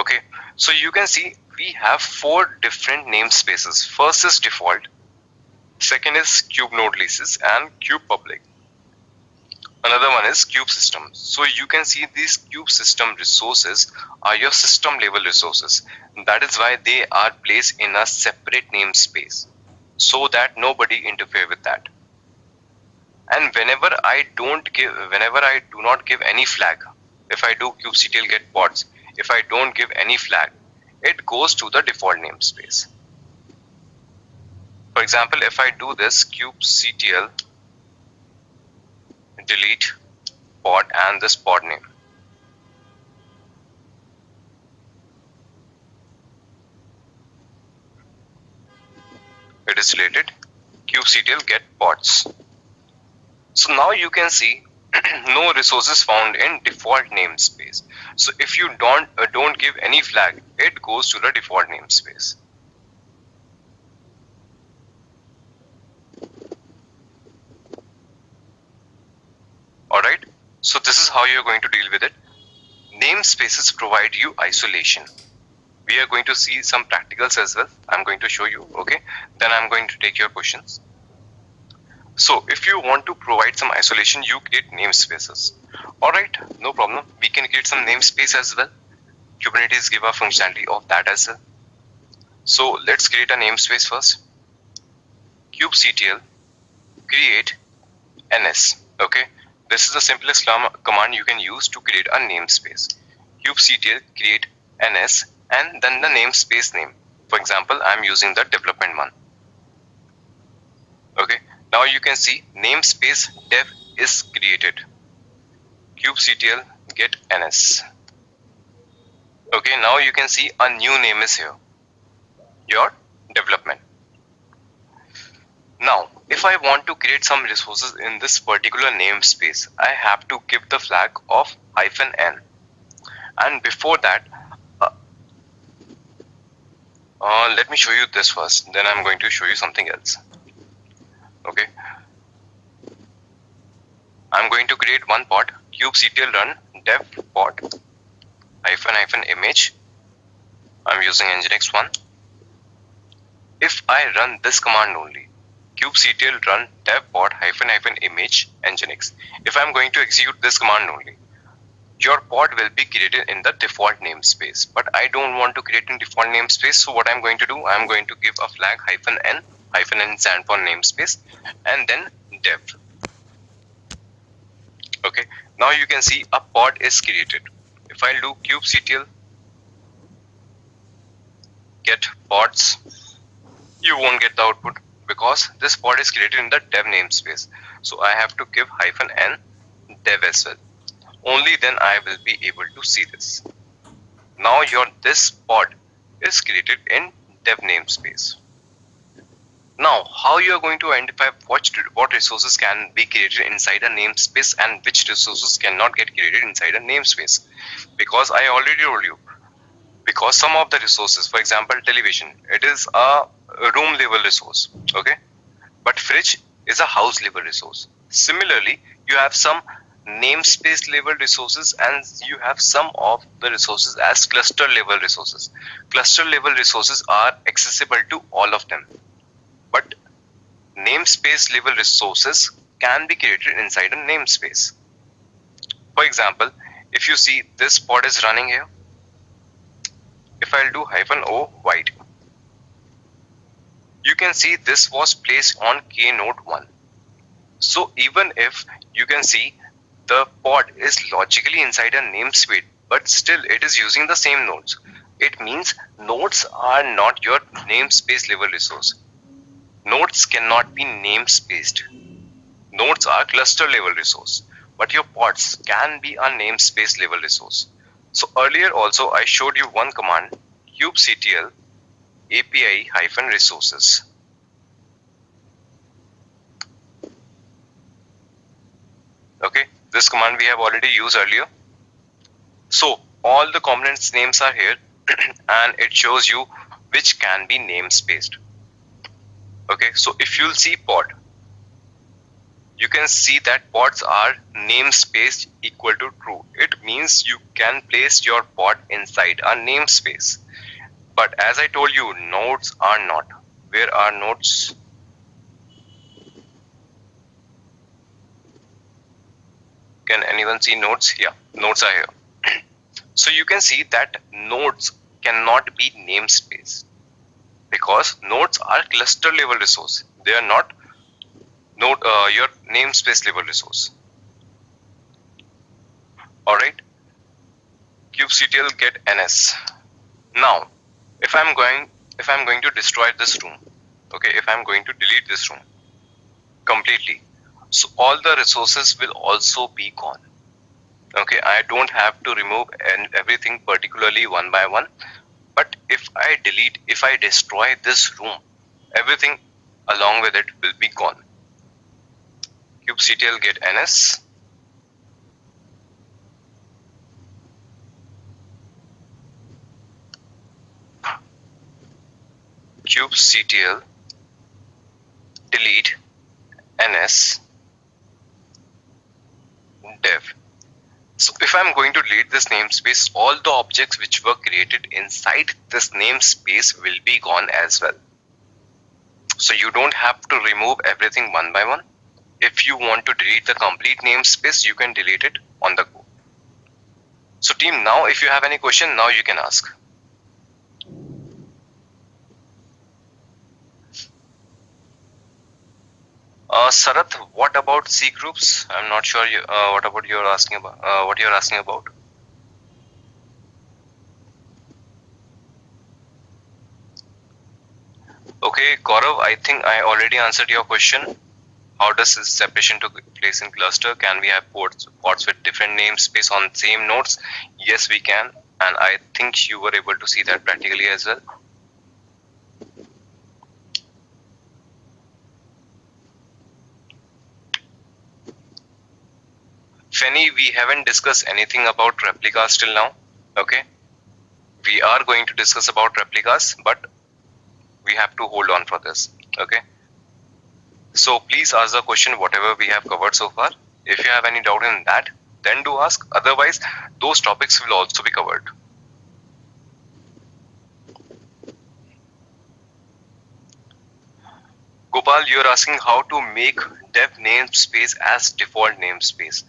Okay, so you can see we have 4 different namespaces. First is default, second is kube node leases and kube public. Another one is kube system. So you can see these kube system resources are your system level resources. That is why they are placed in a separate namespace so that nobody interfere with that. And whenever I do not give any flag, if I do kubectl get pods, if I don't give any flag, it goes to the default namespace. For example, if I do this kubectl delete pod and this pod name, it is related kubectl get pods. So now you can see no resources found in default namespace. So if you don't give any flag, it goes to the default namespace. Alright, so this is how you're going to deal with it. Namespaces provide you isolation. We are going to see some practicals as well. I'm going to show you, okay? Then I'm going to take your questions. So if you want to provide some isolation, you create namespaces. Alright, no problem. We can create some namespace as well. Kubernetes give a functionality of that as well. So let's create a namespace first. kubectl create ns, okay? This is the simplest command you can use to create a namespace. kubectl create ns and then the namespace name. For example, I'm using the development one. Okay, now you can see namespace dev is created. kubectl get ns. Okay, now you can see a new name is here, your development. Now, if I want to create some resources in this particular namespace, I have to give the flag of -n. And before that, let me show you this first. Then I'm going to show you something else. Okay. I'm going to create one pod, kubectl run dev pod -image. I'm using nginx 1. If I run this command only, kubectl run dev pod -image nginx. If I'm going to execute this command only, your pod will be created in the default namespace. But I don't want to create in default namespace. So what I'm going to do, I'm going to give a flag -n stand for namespace and then dev. Okay. Now you can see a pod is created. If I do kubectl get pods, you won't get the output, because this pod is created in the dev namespace. So I have to give -n dev as well. Only then I will be able to see this. Now this pod is created in dev namespace. Now, how you are going to identify what resources can be created inside a namespace and which resources cannot get created inside a namespace? Because I already told you, because some of the resources, for example, television, it is a room level resource, okay, but fridge is a house level resource. Similarly, you have some namespace level resources and you have some of the resources as cluster level resources. Cluster level resources are accessible to all of them, but namespace level resources can be created inside a namespace. For example, if you see this pod is running here, if I'll do -o wide, you can see this was placed on K node 1. So even if you can see the pod is logically inside a namespace, but still it is using the same nodes. It means nodes are not your namespace level resource. Nodes cannot be namespaced. Nodes are cluster level resource, but your pods can be a namespace level resource. So earlier also I showed you one command, kubectl API-resources. Okay, this command we have already used earlier. So all the components names are here and it shows you which can be namespaced. Okay, so if you'll see pod, you can see that pods are namespaced equal to true. It means you can place your pod inside a namespace. But as I told you, nodes are not. Where are nodes? Can anyone see nodes? Yeah, nodes are here. So you can see that nodes cannot be namespace because nodes are cluster level resource. They are not node your namespace level resource. Alright, kubectl get ns. Now if I'm going to destroy this room, okay, if I'm going to delete this room completely, so all the resources will also be gone. Okay, I don't have to remove everything particularly one by one, but if I destroy this room, everything along with it will be gone. Kubectl get ns. Kubectl delete ns dev. So if I'm going to delete this namespace, all the objects which were created inside this namespace will be gone as well. So you don't have to remove everything one by one. If you want to delete the complete namespace, you can delete it on the go. So team, now if you have any question, now you can ask. Sarath, what about C groups? I'm not sure what about you're asking about. What you're asking about? Okay, Gaurav, I think I already answered your question. How does this separation take place in cluster? Can we have pods with different namespace on same nodes? Yes, we can, and I think you were able to see that practically as well. Fenny, we haven't discussed anything about replicas till now. Okay, we are going to discuss about replicas, but we have to hold on for this. Okay, so please ask the question whatever we have covered so far. If you have any doubt in that, then do ask. Otherwise, those topics will also be covered. Gopal, you're asking how to make dev namespace as default namespace.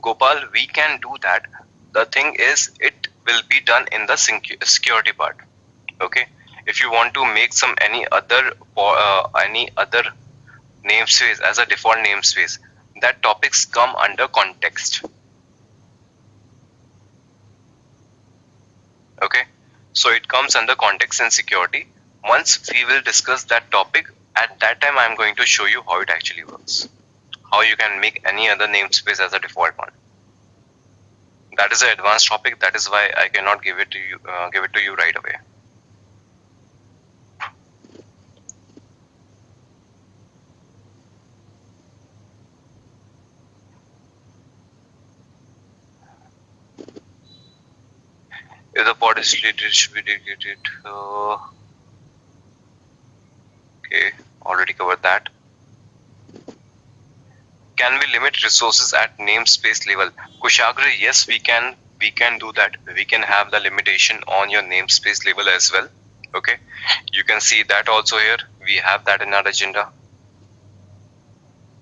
Gopal, we can do that. The thing is, it will be done in the security part. Okay, if you want to make any other namespace as a default namespace, that topics come under context. Okay, so it comes under context and security. Once we will discuss that topic, at that time I'm going to show you how it actually works, how you can make any other namespace as a default one. That is an advanced topic. That is why I cannot give it to you right away. If the pod is deleted, it should be deleted. Okay, already covered that. Can we limit resources at namespace level? Kushagra, yes, we can. We can do that. We can have the limitation on your namespace level as well. Okay, you can see that also here. We have that in our agenda.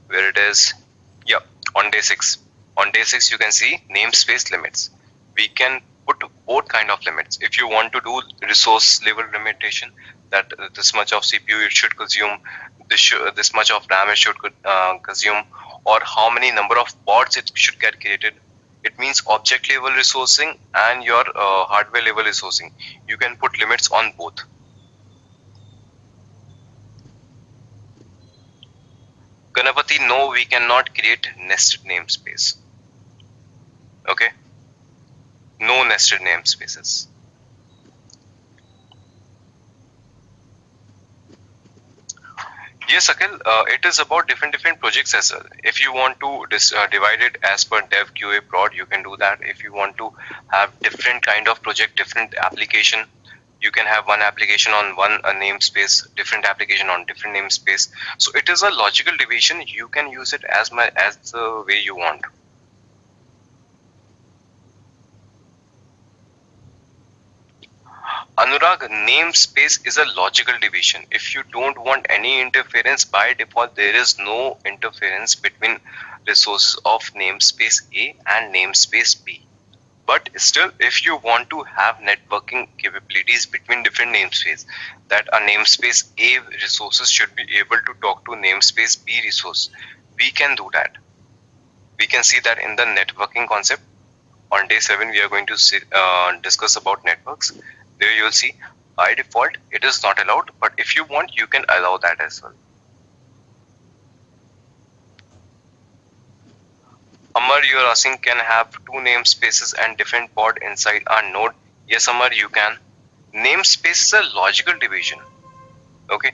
Where it is? Yeah, on day 6. On day 6, you can see namespace limits. We can put both kind of limits. If you want to do resource level limitation, that this much of CPU it should consume, this much of RAM it should consume, or how many number of pods it should get created. It means object level resourcing and your hardware level resourcing. You can put limits on both. Ganapati, no, we cannot create nested namespace. Okay, no nested namespaces. Yes, Akhil, it is about different projects as well. If you want to divide it as per dev, QA, prod, you can do that. If you want to have different kind of project, different application, you can have one application on one namespace, different application on different namespace. So it is a logical division. You can use it as the way you want. Anurag, namespace is a logical division. If you don't want any interference, by default, there is no interference between resources of namespace A and namespace B. But still, if you want to have networking capabilities between different namespaces, that a namespace A resources should be able to talk to namespace B resource, we can do that. We can see that in the networking concept. On day 7, we are going to discuss about networks. There you will see, by default, it is not allowed, but if you want, you can allow that as well. Amar, you are asking, can have 2 namespaces and different pod inside a node? Yes, Amar, you can. Namespace is a logical division. Okay,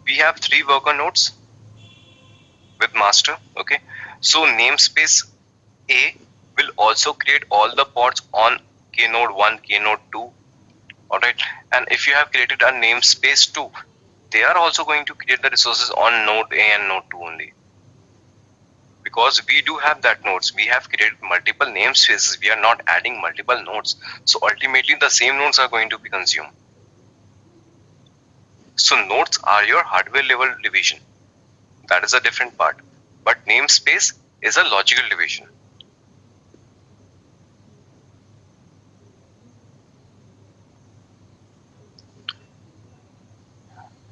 we have 3 worker nodes with master. Okay, so namespace A will also create all the pods on K node 1, K node 2. Alright, and if you have created a namespace 2, they are also going to create the resources on node A and node 2 only. Because we do have that nodes, we have created multiple namespaces, we are not adding multiple nodes. So ultimately the same nodes are going to be consumed. So nodes are your hardware level division. That is a different part. But namespace is a logical division.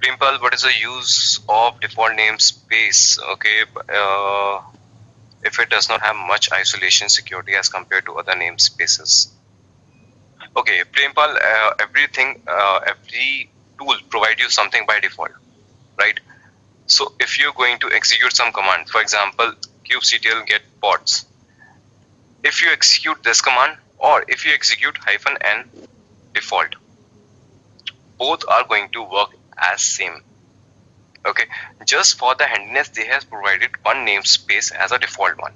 Primpal, what is the use of default namespace? Okay, if it does not have much isolation security as compared to other namespaces. Okay, Primpal, every tool provide you something by default, right? So if you're going to execute some command, for example, kubectl get pods. If you execute this command or if you execute -n default, both are going to work as same. Okay, just for the handiness, they have provided one namespace as a default one.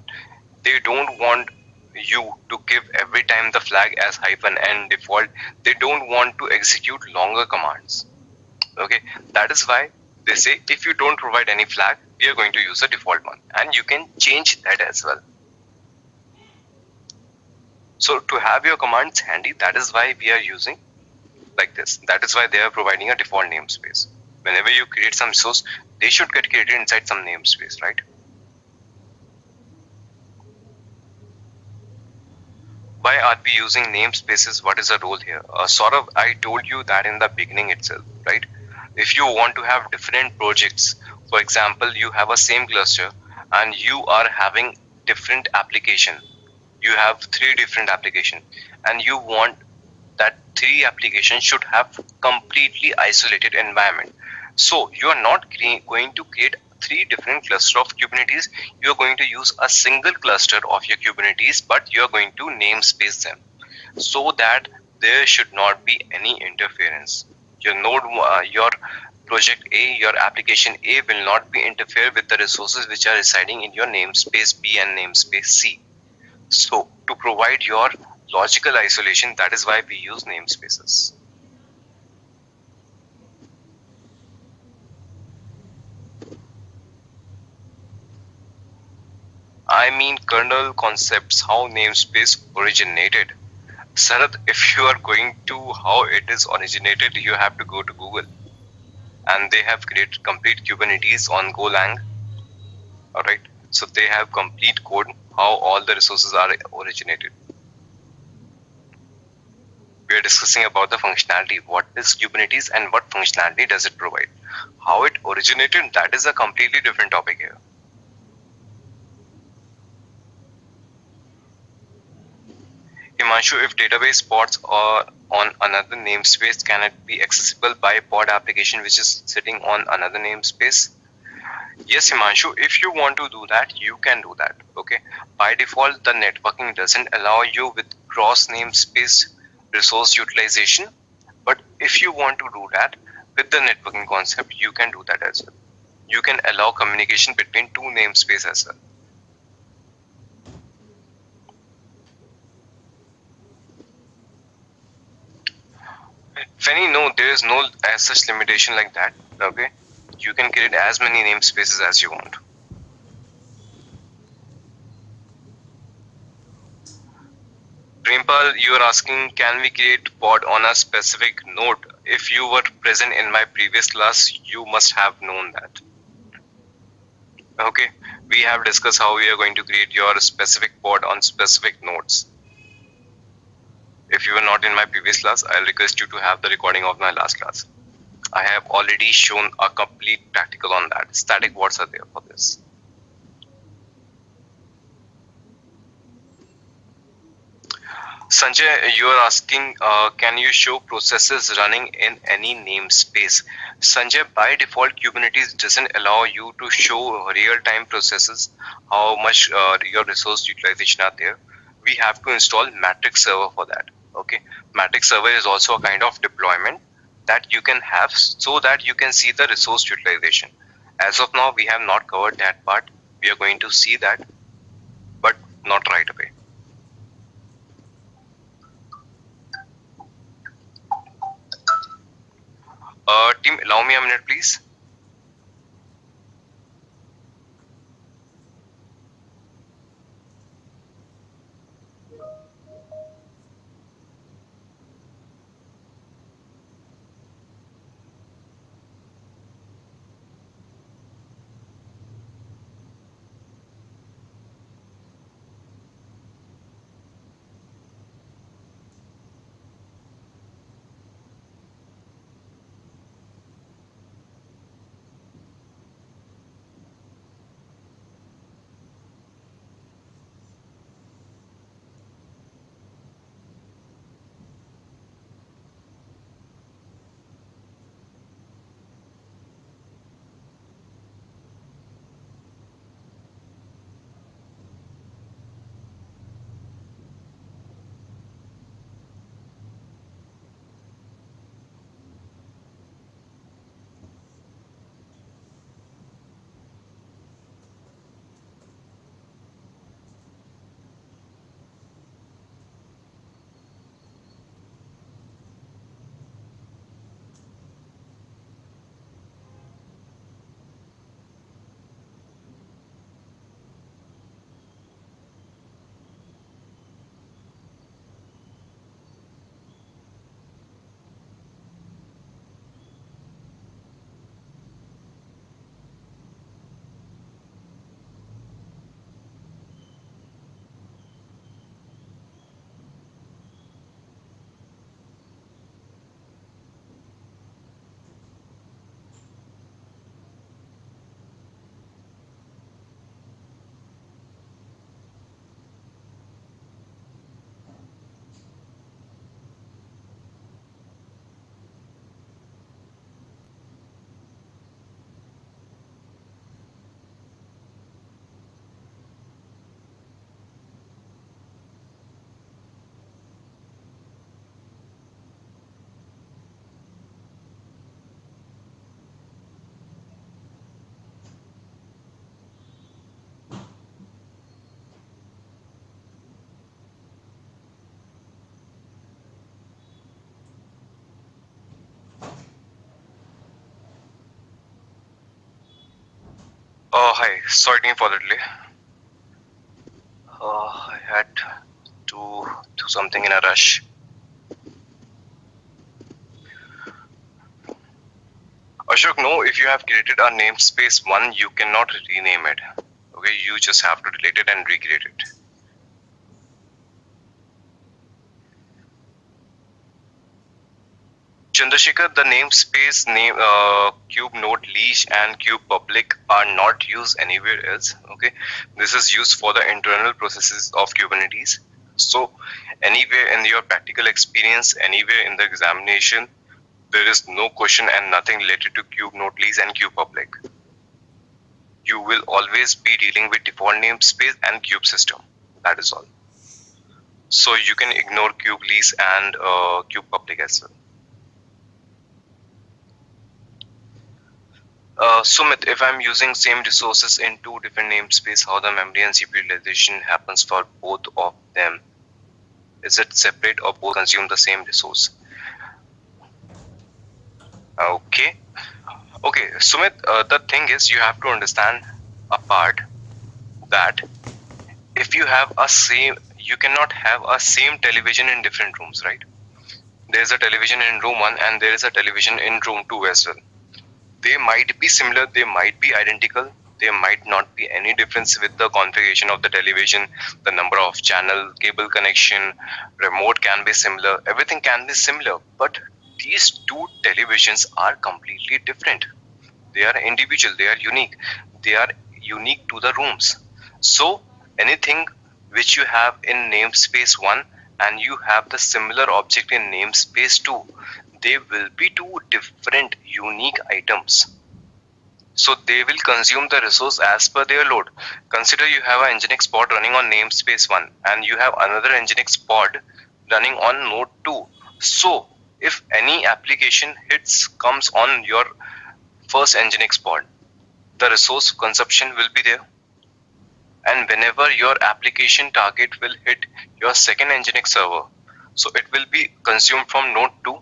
They don't want you to give every time the flag as -n default. They don't want to execute longer commands. Okay, that is why they say if you don't provide any flag, we are going to use a default one, and you can change that as well. So to have your commands handy, that is why we are using like this. That is why they are providing a default namespace. Whenever you create some source, they should get created inside some namespace, right? Why are we using namespaces? What is the role here? Sort of, I told you that in the beginning itself, right? If you want to have different projects, for example, you have a same cluster and you are having different application. You have 3 different application and you want that 3 applications should have completely isolated environment. So you are not going to create 3 different cluster of Kubernetes. You are going to use a single cluster of your Kubernetes, but you are going to namespace them so that there should not be any interference. Your node, your project A, your application A will not be interfere with the resources which are residing in your namespace B and namespace C. So to provide your logical isolation. That is why we use namespaces. I mean kernel concepts, how namespace originated. Sarath, if you are going to how it is originated, you have to go to Google. And they have created complete Kubernetes on Golang. Alright. So they have complete code how all the resources are originated. We are discussing about the functionality. What is Kubernetes and what functionality does it provide? How it originated, that is a completely different topic here. Himanshu, if database pods are on another namespace, can it be accessible by a pod application which is sitting on another namespace? Yes, Himanshu, if you want to do that, you can do that. Okay. By default, the networking doesn't allow you with cross namespace resource utilization. But if you want to do that with the networking concept, you can do that as well. You can allow communication between two namespaces as well. Fanny, no, there is no as such limitation like that. Okay, you can create as many namespaces as you want. Prempal, you are asking, can we create pod on a specific node? If you were present in my previous class, you must have known that. Okay, we have discussed how we are going to create your specific pod on specific nodes. If you were not in my previous class, I'll request you to have the recording of my last class. I have already shown a complete practical on that. Static pods are there for this. Sanjay, you are asking, can you show processes running in any namespace? Sanjay, by default, Kubernetes doesn't allow you to show real-time processes, how much your resource utilization are there. We have to install Matrix server for that. Okay, Matrix server is also a kind of deployment that you can have so that you can see the resource utilization. As of now, we have not covered that part. We are going to see that, but not right away. Team, allow me a minute, please. Hi, sorry for the delay. I had to do something in a rush. Ashok, no, if you have created a namespace 1, you cannot rename it. Okay, you just have to delete it and recreate it. Chandrasekhar, the namespace name kube node leash and kube public are not used anywhere else. Okay, this is used for the internal processes of Kubernetes. So anywhere in your practical experience, anywhere in the examination, there is no question and nothing related to kube node lease and kube public. You will always be dealing with default namespace and kube system. That is all. So you can ignore kube lease and kube public as well. Sumit, if I'm using same resources in two different namespace, how the memory and CPU utilization happens for both of them? Is it separate or both consume the same resource? Okay, Sumit, the thing is you have to understand a part that if you have a same, you cannot have a same television in different rooms, right? There is a television in room 1 and there is a television in room 2 as well. They might be similar, they might be identical, there might not be any difference with the configuration of the television, the number of channel, cable connection, remote can be similar, everything can be similar, but these two televisions are completely different. They are individual, they are unique to the rooms. So anything which you have in namespace 1 and you have the similar object in namespace 2, they will be two different unique items. So they will consume the resource as per their load. Consider you have an Nginx pod running on namespace 1 and you have another Nginx pod running on node 2. So if any application comes on your first Nginx pod, the resource consumption will be there. And whenever your application target will hit your second Nginx server, so it will be consumed from node 2.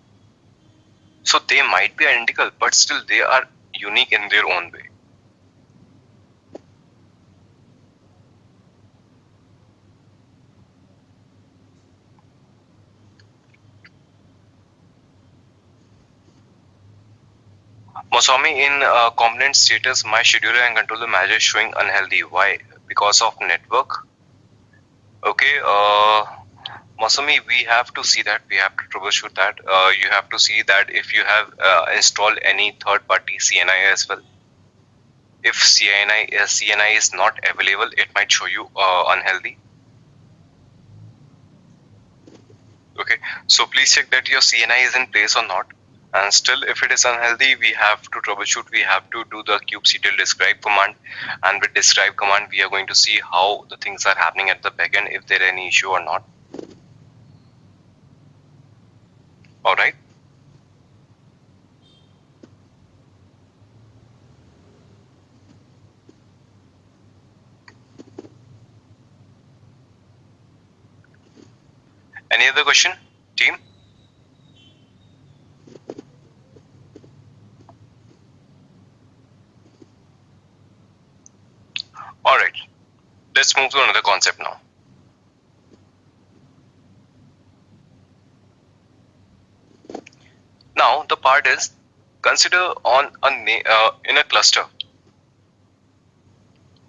So they might be identical, but still they are unique in their own way. Maswami, in component status, my scheduler and controller manager is showing unhealthy. Why? Because of network. Okay, Masami, we have to see that, we have to troubleshoot that. You have to see that if you have installed any third-party CNI as well. If CNI is not available, it might show you unhealthy. Okay, so please check that your CNI is in place or not. And still, if it is unhealthy, we have to troubleshoot. We have to do the kubectl describe command, and with describe command, we are going to see how the things are happening at the backend, if there are any issue or not. All right. Any other question, team? All right, let's move to another concept now. Now the part is, consider on in a cluster.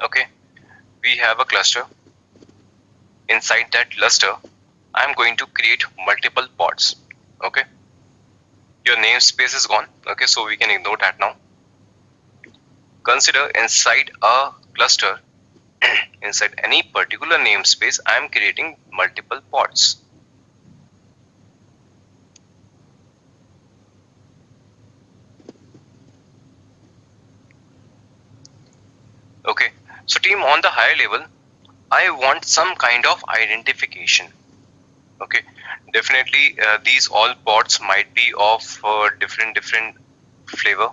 Okay, we have a cluster. Inside that cluster, I'm going to create multiple pods. Okay, your namespace is gone. Okay, so we can ignore that now. Consider inside a cluster, inside any particular namespace, I am creating multiple pods. Okay, so team, on the higher level, I want some kind of identification. Okay, definitely these all pods might be of different flavor,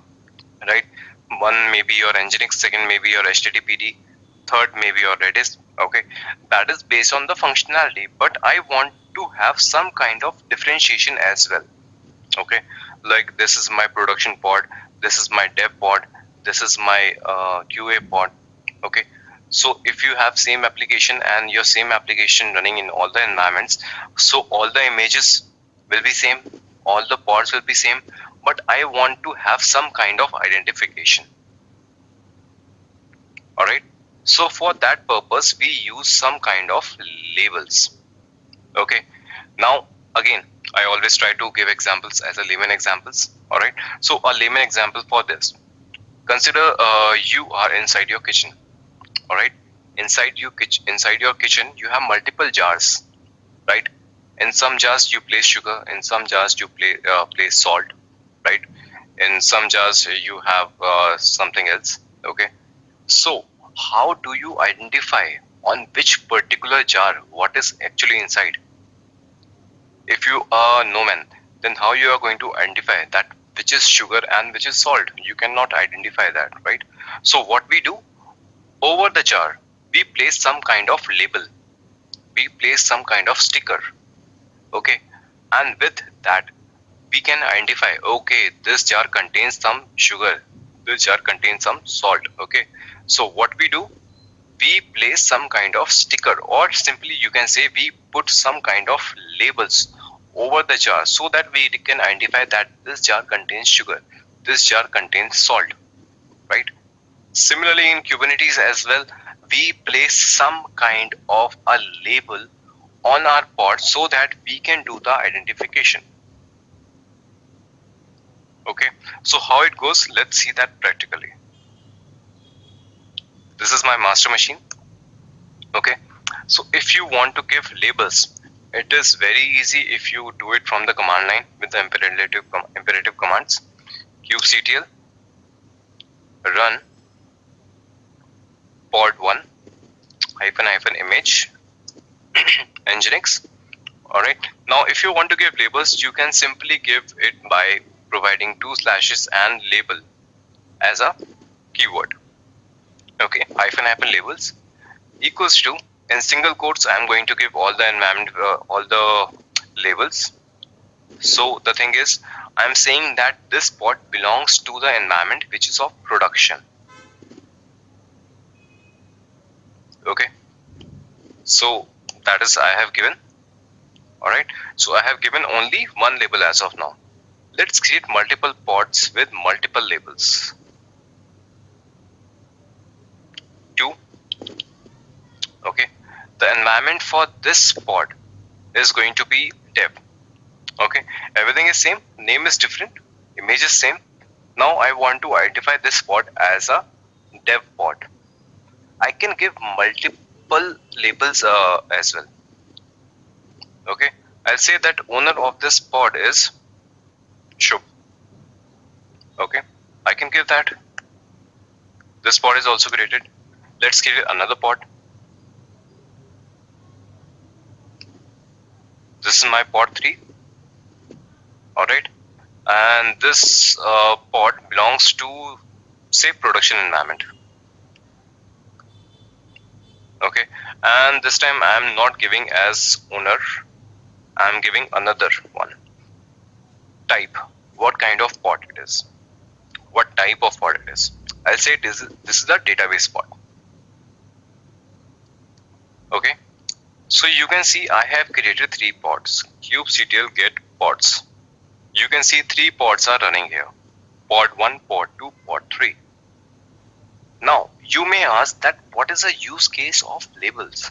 right? One may be your Nginx, second may be your HTTPD, third may be your Redis. Okay, that is based on the functionality, but I want to have some kind of differentiation as well. Okay, like this is my production pod, this is my dev pod, this is my QA pod. Okay, so if you have same application and your same application running in all the environments, so all the images will be same, all the pods will be same, but I want to have some kind of identification. All right, so for that purpose we use some kind of labels. Okay, now again I always try to give examples as a layman examples. All right, so a layman example for this, consider you are inside your kitchen. All right, inside your kitchen you have multiple jars, right? In some jars you place sugar, in some jars you place salt, right? In some jars you have something else. Okay, so how do you identify on which particular jar what is actually inside? If you are no man, then how you are going to identify that which is sugar and which is salt? You cannot identify that, right? So what we do, over the jar we place some kind of label, we place some kind of sticker. Okay, and with that we can identify, okay, this jar contains some sugar, this jar contains some salt. Okay, so what we do, we place some kind of sticker, or simply you can say we put some kind of labels over the jar so that we can identify that this jar contains sugar, this jar contains salt, right? Similarly in Kubernetes as well, we place some kind of a label on our pod so that we can do the identification. Okay, so how it goes, let's see that practically. This is my master machine. Okay, so if you want to give labels, it is very easy if you do it from the command line with the imperative commands. kubectl run pod1 -- image nginx. All right, now if you want to give labels, you can simply give it by providing 2 slashes and label as a keyword. Okay, -- labels equals to, in single quotes I am going to give all the environment, all the labels. So the thing is, I am saying that this pod belongs to the environment which is of production. Okay, so that is I have given. All right, so I have given only one label as of now. Let's create multiple pods with multiple labels. 2. Okay, the environment for this pod is going to be dev. Okay, everything is same, name is different, image is same. Now I want to identify this pod as a dev pod. I can give multiple labels as well. Okay, I'll say that owner of this pod is Shubh. Okay, I can give that. This pod is also created. Let's create another pod. This is my pod 3. All right, and this pod belongs to, say, production environment. Okay, and this time I am not giving as owner, I am giving another one. Type, what kind of pod it is, what type of pod it is. I'll say this is the database pod. Okay, so you can see I have created 3 pods. kubectl get pods. You can see 3 pods are running here. Pod 1, pod 2, pod 3. Now you may ask that what is the use case of labels?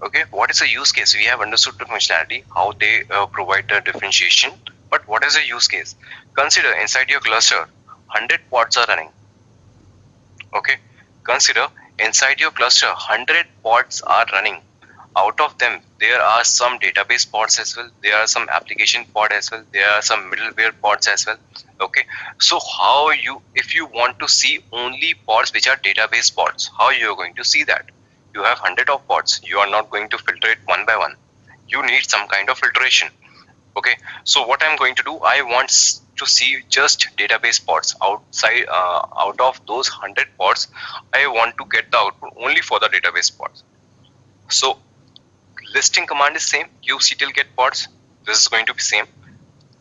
Okay, what is the use case? We have understood the functionality, how they provide the differentiation, but what is the use case? Consider inside your cluster 100 pods are running. Okay, consider inside your cluster 100 pods are running. Out of them there are some database pods as well, there are some application pod as well, there are some middleware pods as well. Okay, so how you, if you want to see only pods which are database pods, how you are going to see that? You have 100 of pods, you are not going to filter it one by one, you need some kind of filtration. Okay, so what I'm going to do, I want to see just database pods outside. Out of those 100 pods, I want to get the output only for the database pods. So listing command is same, kubectl get pods, this is going to be same,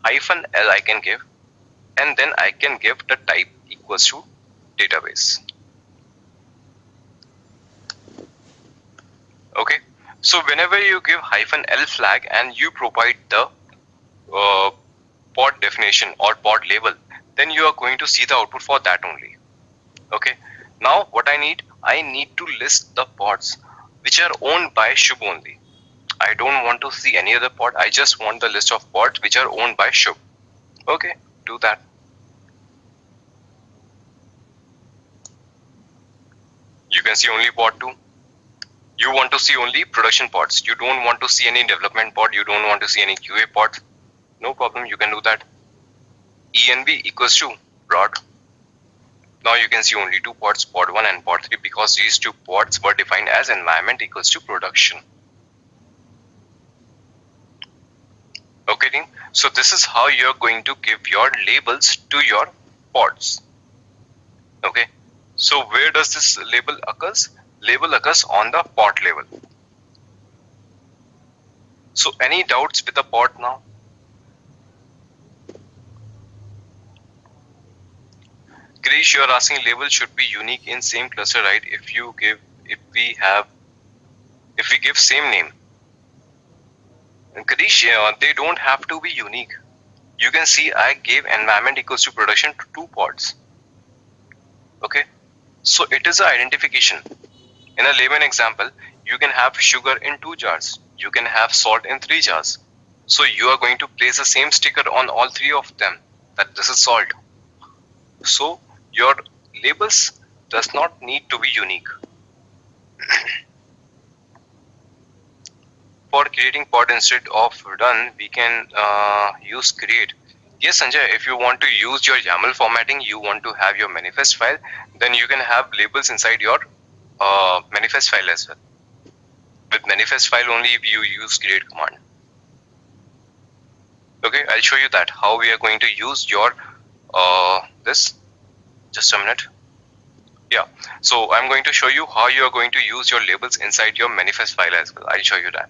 -l I can give, and then I can give the type equals to database. So whenever you give -l flag and you provide the pod definition or pod label, then you are going to see the output for that only. Okay. Now what I need to list the pods which are owned by Shubh only. I don't want to see any other pod. I just want the list of pods which are owned by Shubh. Okay, do that. You can see only pod 2. You want to see only production pods. You don't want to see any development pod. You don't want to see any QA pods. No problem, you can do that. env equals to prod. Now you can see only 2 pods, pod 1 and pod 3, because these 2 pods were defined as environment equals to production. Okay team, so this is how you're going to give your labels to your pods. Okay, so where does this label occurs? Label occurs on the pod level. So any doubts with the pod now? Krish, you're asking label should be unique in same cluster, right? If we give same name. Krish, they don't have to be unique. You can see I gave environment equals to production to 2 pods. Okay, so it is an identification. In a layman example, you can have sugar in 2 jars. You can have salt in 3 jars. So you are going to place the same sticker on all 3 of them that this is salt. So your labels does not need to be unique. For creating pod instead of run, we can use create. Yes, Sanjay, if you want to use your YAML formatting, you want to have your manifest file, then you can have labels inside your manifest file as well. With manifest file only you use create command. Okay, I'll show you that how we are going to use your this. Just a minute. Yeah, so I'm going to show you how you are going to use your labels inside your manifest file as well. I'll show you that.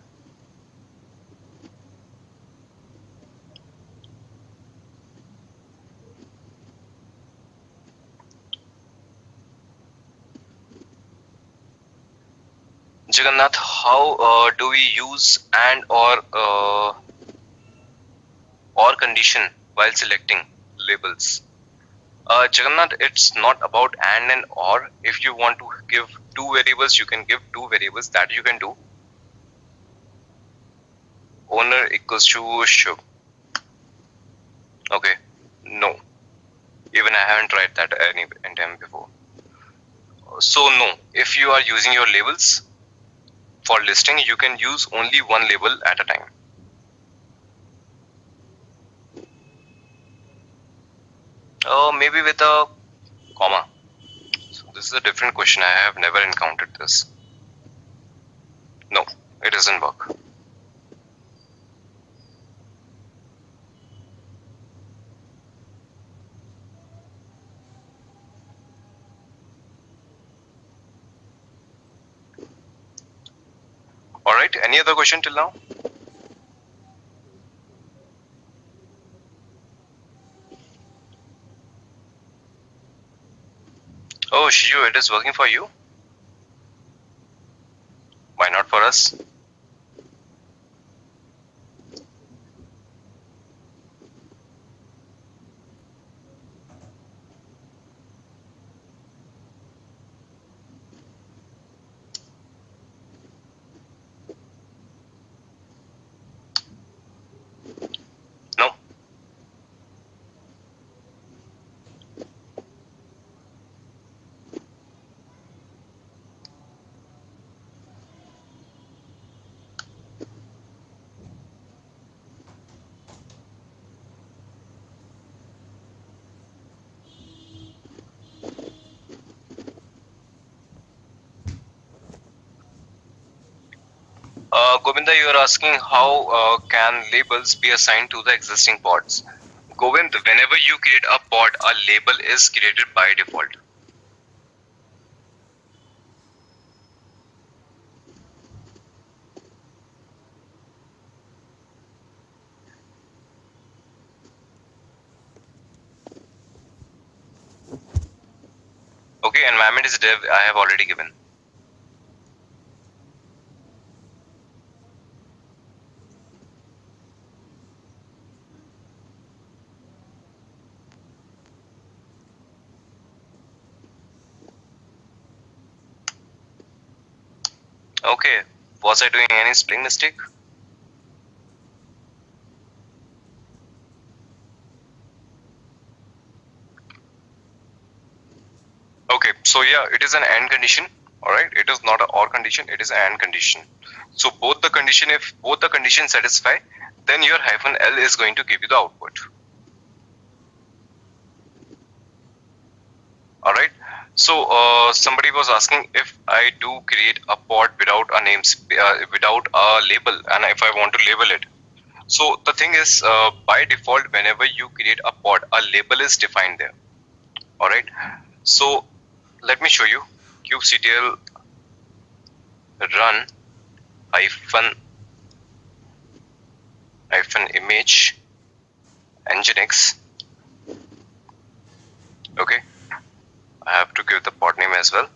Jagannath, how do we use and or condition while selecting labels? Jagannath, it's not about and or. If you want to give 2 variables, you can give 2 variables. That you can do. Owner equals to Shubh. Okay, no. Even I haven't tried that any time before. So no, if you are using your labels for listing, you can use only one label at a time. Maybe with a comma. So this is a different question. I have never encountered this. No, it doesn't work. Alright, any other question till now? Oh, Shiju, it is working for you? Why not for us? No? Govinda, you are asking how can labels be assigned to the existing pods. Govind, whenever you create a pod, a label is created by default. Okay, environment is dev, I have already given. Okay, was I doing any spelling mistake? Okay, so yeah, it is an AND condition. All right, it is not an OR condition, it is an AND condition. So both the condition, if both the conditions satisfy, then your -L is going to give you the output. All right. So somebody was asking if I do create a pod without a without a label, and if I want to label it. So the thing is, by default, whenever you create a pod, a label is defined there. All right. So let me show you. kubectl run hyphen image nginx. Okay. I have to give the pod name as well.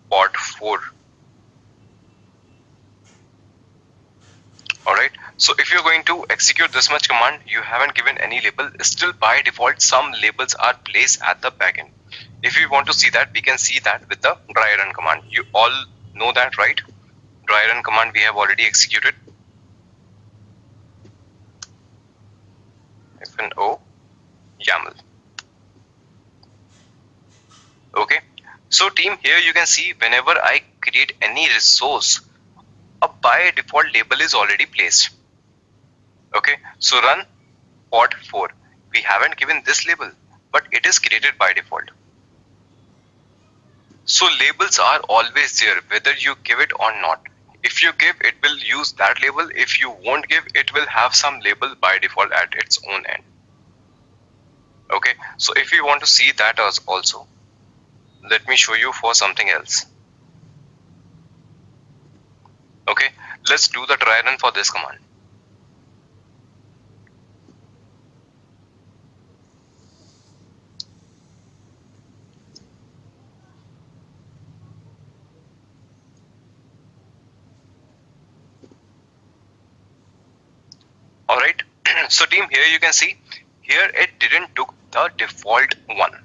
Pod 4. Alright, so if you're going to execute this much command, you haven't given any label. Still by default, some labels are placed at the backend. If we want to see that, we can see that with the dry run command. You all know that, right? Dry run command we have already executed. -o YAML. Okay, so team, here you can see whenever I create any resource, a by default label is already placed. Okay, so run pod 4. We haven't given this label, but it is created by default. So labels are always there, whether you give it or not. If you give, it will use that label. If you won't give, it will have some label by default at its own end. Okay, so if you want to see that as also, let me show you for something else. Okay, let's do the dry run for this command. All right, so team, here you can see, here it didn't took the default one,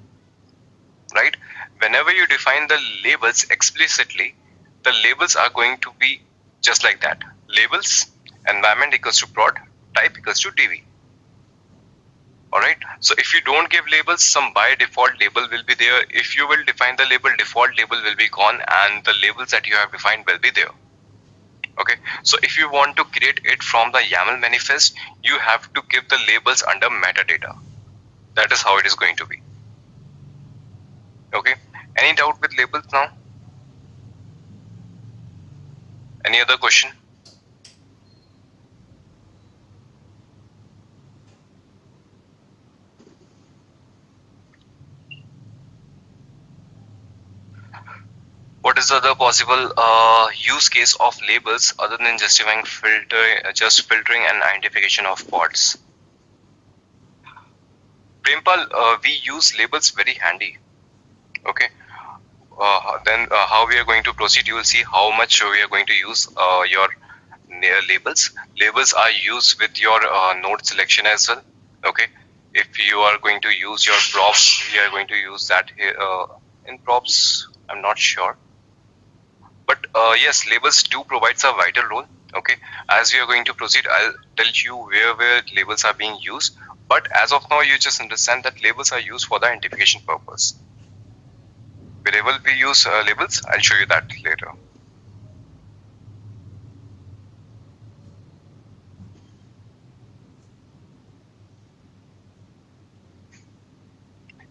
right? Whenever you define the labels explicitly, the labels are going to be just like that. Labels, environment equals to prod, type equals to dv. All right, so if you don't give labels, some by default label will be there. If you will define the label, default label will be gone, and the labels that you have defined will be there. Okay, so if you want to create it from the YAML manifest, you have to give the labels under metadata. That is how it is going to be. Okay, any doubt with labels now? Any other question? What is the other possible use case of labels other than justifying filtering and identification of pods? Prempal, we use labels very handy. Okay. Then how we are going to proceed, you will see how much we are going to use your labels. Labels are used with your node selection as well. Okay. If you are going to use your props, we are going to use that here. In props, I'm not sure. But yes, labels do provide a vital role. Okay, as we are going to proceed, I'll tell you where labels are being used. But as of now, you just understand that labels are used for the identification purpose. Wherever we use labels, I'll show you that later.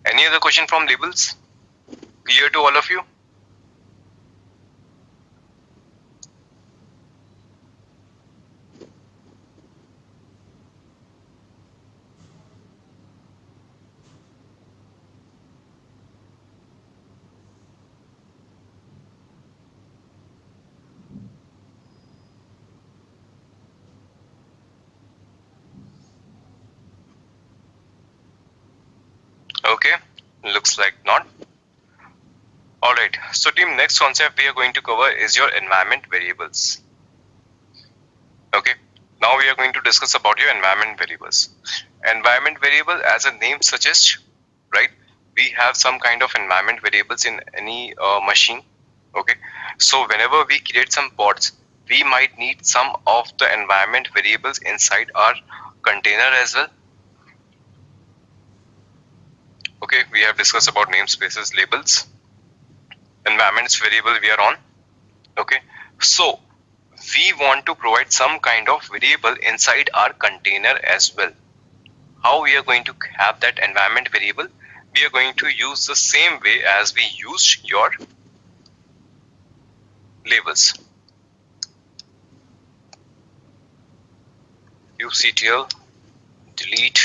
Any other question from labels? Clear to all of you? Okay, looks like not. All right, so team, next concept we are going to cover is your environment variables. Okay, now we are going to discuss about your environment variables. Environment variable, as a name suggests, right? We have some kind of environment variables in any machine. Okay, so whenever we create some pods, we might need some of the environment variables inside our container as well. Okay, we have discussed about namespaces, labels, environments variable we are on. Okay, so we want to provide some kind of variable inside our container as well. How we are going to have that environment variable? We are going to use the same way as we used your labels. kubectl delete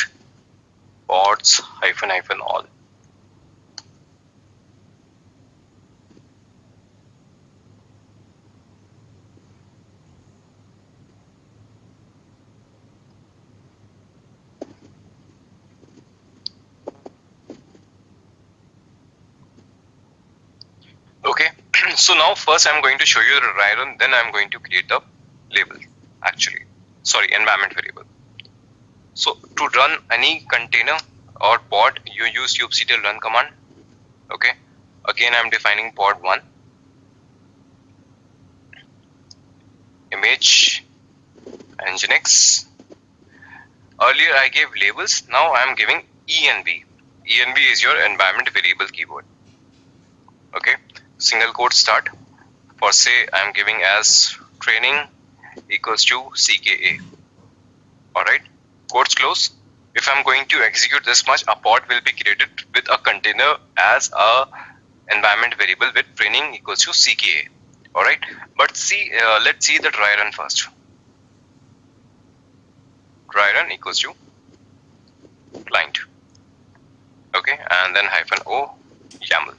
pods -- all. Okay, so now first I'm going to show you the dry run, then I'm going to create the label, environment variable. So to run any container or pod, you use kubectl run command. Okay, again I'm defining pod 1, image, nginx. Earlier I gave labels, now I am giving env. Env is your environment variable keyword. Okay, single quote start. For say I am giving as training equals to CKA. Alright, quotes close. If I'm going to execute this much, a pod will be created with a container as a environment variable with training equals to CKA. Alright, but see, let's see the dry run first. Dry run equals to client. Okay, and then -o YAML.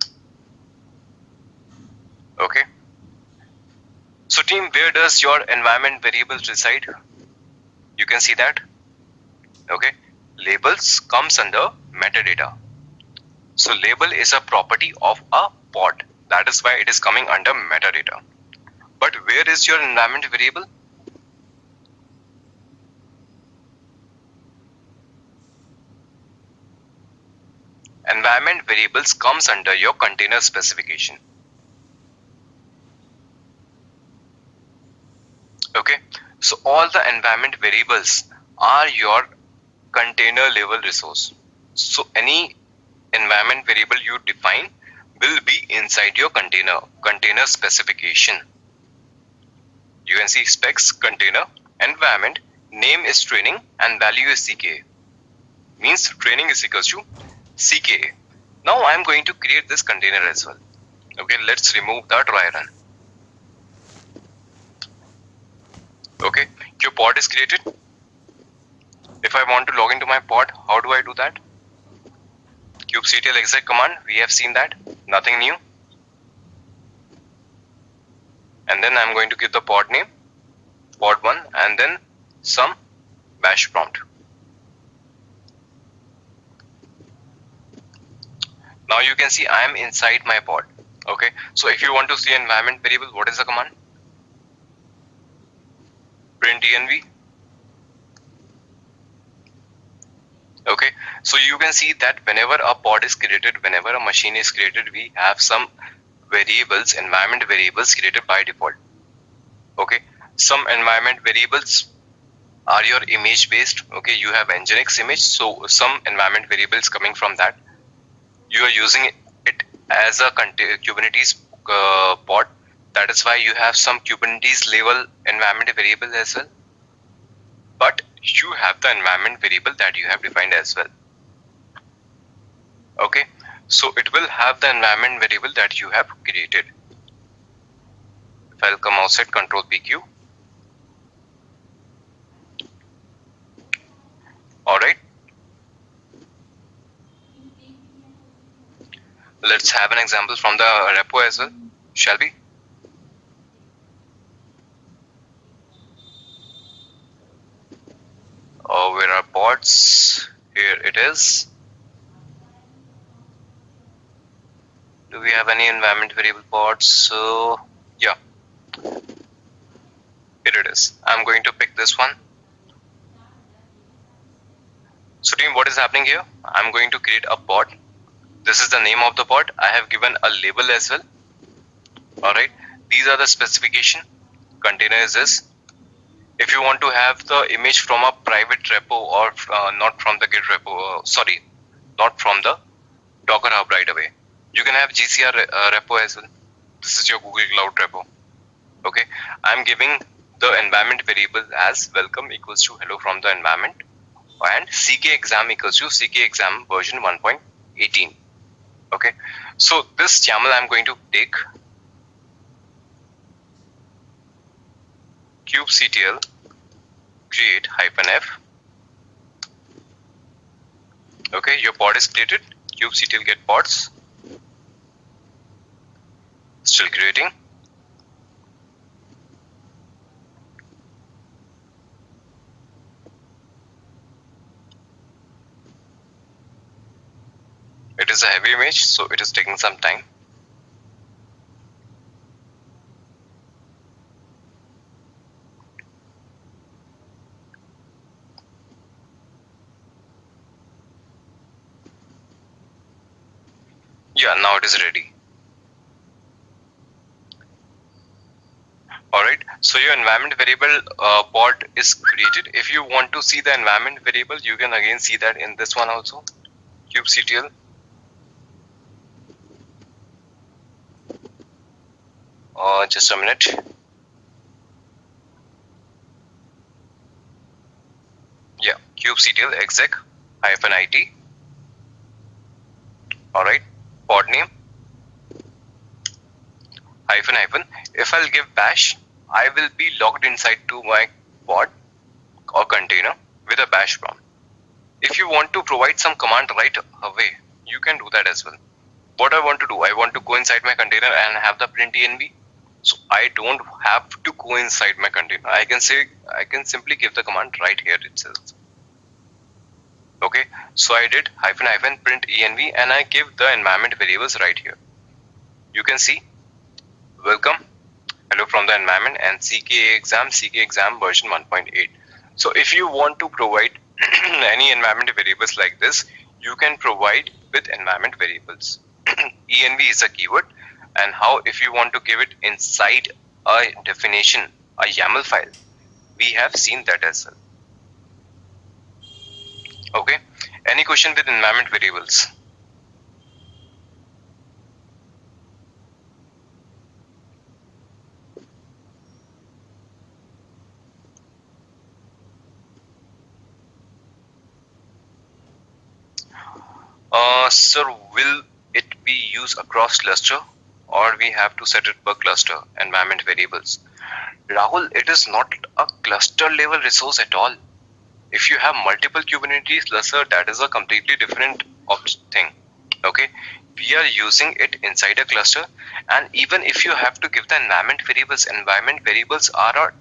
Okay, so team, where does your environment variable reside? You can see that. Okay, labels comes under metadata. So label is a property of a pod. That is why it is coming under metadata. But where is your environment variable? Environment variables comes under your container specification. Okay, so all the environment variables are your container level resource. So any environment variable you define will be inside your container specification. You can see specs, container, environment, name is training and value is CKA. Means training is equals to CKA. Now I am going to create this container as well. Okay, let's remove the dry run. Okay, your pod is created. If I want to log into my pod, how do I do that? kubectl exec command, we have seen that, nothing new. And then I'm going to give the pod name, pod 1, and then some bash prompt. Now you can see I am inside my pod. Okay, so if you want to see environment variable, what is the command? Print env. Okay, so you can see that whenever a pod is created, whenever a machine is created, we have some variables, environment variables created by default. Okay, some environment variables are your image based. Okay, you have nginx image, so some environment variables coming from that. You are using it as a Kubernetes pod. That is why you have some Kubernetes level environment variable as well. But you have the environment variable that you have defined as well. Okay, so it will have the environment variable that you have created. If I'll come outside, Control PQ. Alright. Let's have an example from the repo as well, shall we? Oh, where are pods? Here it is. Do we have any environment variable pods? So yeah, here it is. I'm going to pick this one. So team, what is happening here? I'm going to create a pod. This is the name of the pod. I have given a label as well. Alright, these are the specification. Container is this. If you want to have the image from a private repo or not from the Git repo, not from the Docker Hub right away, you can have GCR repo as well. This is your Google Cloud repo. Okay, I'm giving the environment variable as welcome equals to hello from the environment, and CK exam equals to CK exam version 1.18. Okay, so this YAML I'm going to take kubectl create -f. Okay, your pod is created. Kubectl get pods. Still creating. It is a heavy image, so it is taking some time. Yeah, now it is ready. Alright, so your environment variable pod is created. If you want to see the environment variable, you can again see that in this one also. Kubectl. Just a minute. Yeah, kubectl exec -it. Alright, pod name --. If I'll give bash, I will be logged inside to my pod or container with a bash prompt. If you want to provide some command right away, you can do that as well. What I want to do, I want to go inside my container and have the print env. So I don't have to go inside my container. I can simply give the command right here itself. Okay, so I did --, print env, and I give the environment variables right here. You can see welcome, hello from the environment, and CKA exam version 1.8. So if you want to provide any environment variables like this, you can provide with environment variables. env is a keyword, and how if you want to give it inside a definition, a YAML file, we have seen that as well. Okay, any question with environment variables? Sir, will it be used across cluster, or we have to set it per cluster environment variables? Rahul, it is not a cluster level resource at all. If you have multiple Kubernetes cluster, that is a completely different thing. Okay, we are using it inside a cluster, and even if you have to give the environment variables are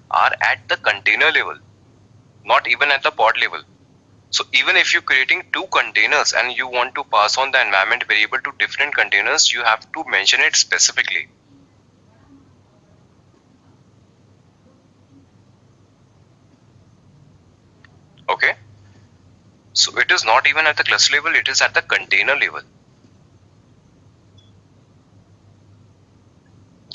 at the container level, not even at the pod level. So even if you're creating two containers and you want to pass on the environment variable to different containers, you have to mention it specifically. Okay, so it is not even at the cluster level, it is at the container level.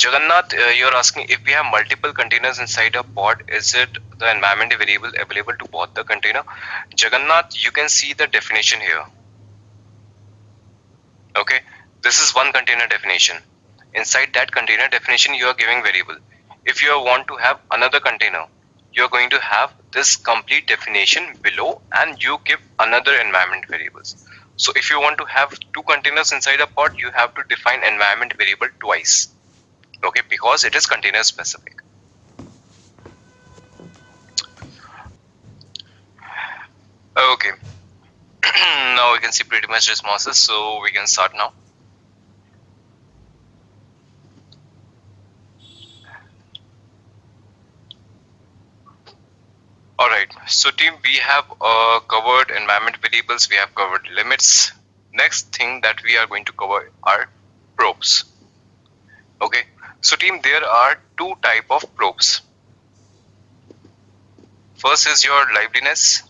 Jagannath, you're asking if we have multiple containers inside a pod, is it the environment variable available to both the container? Jagannath, you can see the definition here. Okay, this is one container definition. Inside that container definition, you are giving variable. If you want to have another container, you are going to have this complete definition below, and you give another environment variables. So if you want to have two containers inside a pod, you have to define environment variable twice. Okay, because it is container specific. Okay, now we can see pretty much responses, so we can start now. Alright, so team, we have covered environment variables, we have covered limits. Next thing that we are going to cover are probes. Okay, so team, there are two type of probes. First is your liveliness.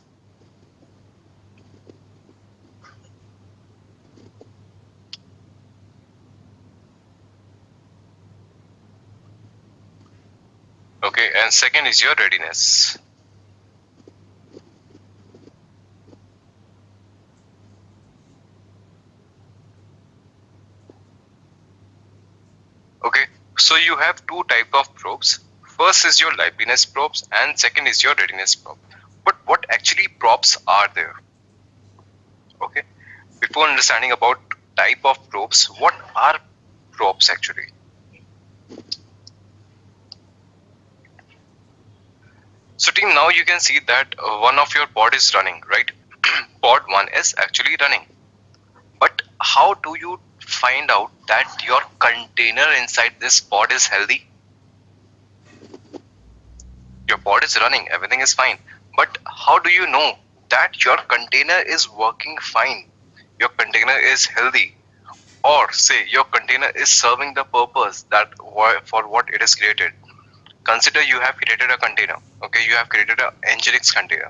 Okay, and second is your readiness. Okay, so you have two types of probes. First is your liveliness probes and second is your readiness probe. But what actually probes are there? Okay, before understanding about type of probes, what are probes actually? So team, now you can see that one of your pod is running, right? Pod 1 is actually running. But how do you find out that your container inside this pod is healthy? Your pod is running, everything is fine. But how do you know that your container is working fine? Your container is healthy, or say your container is serving the purpose that for what it is created. Consider you have created a container. Okay, you have created a Nginx container.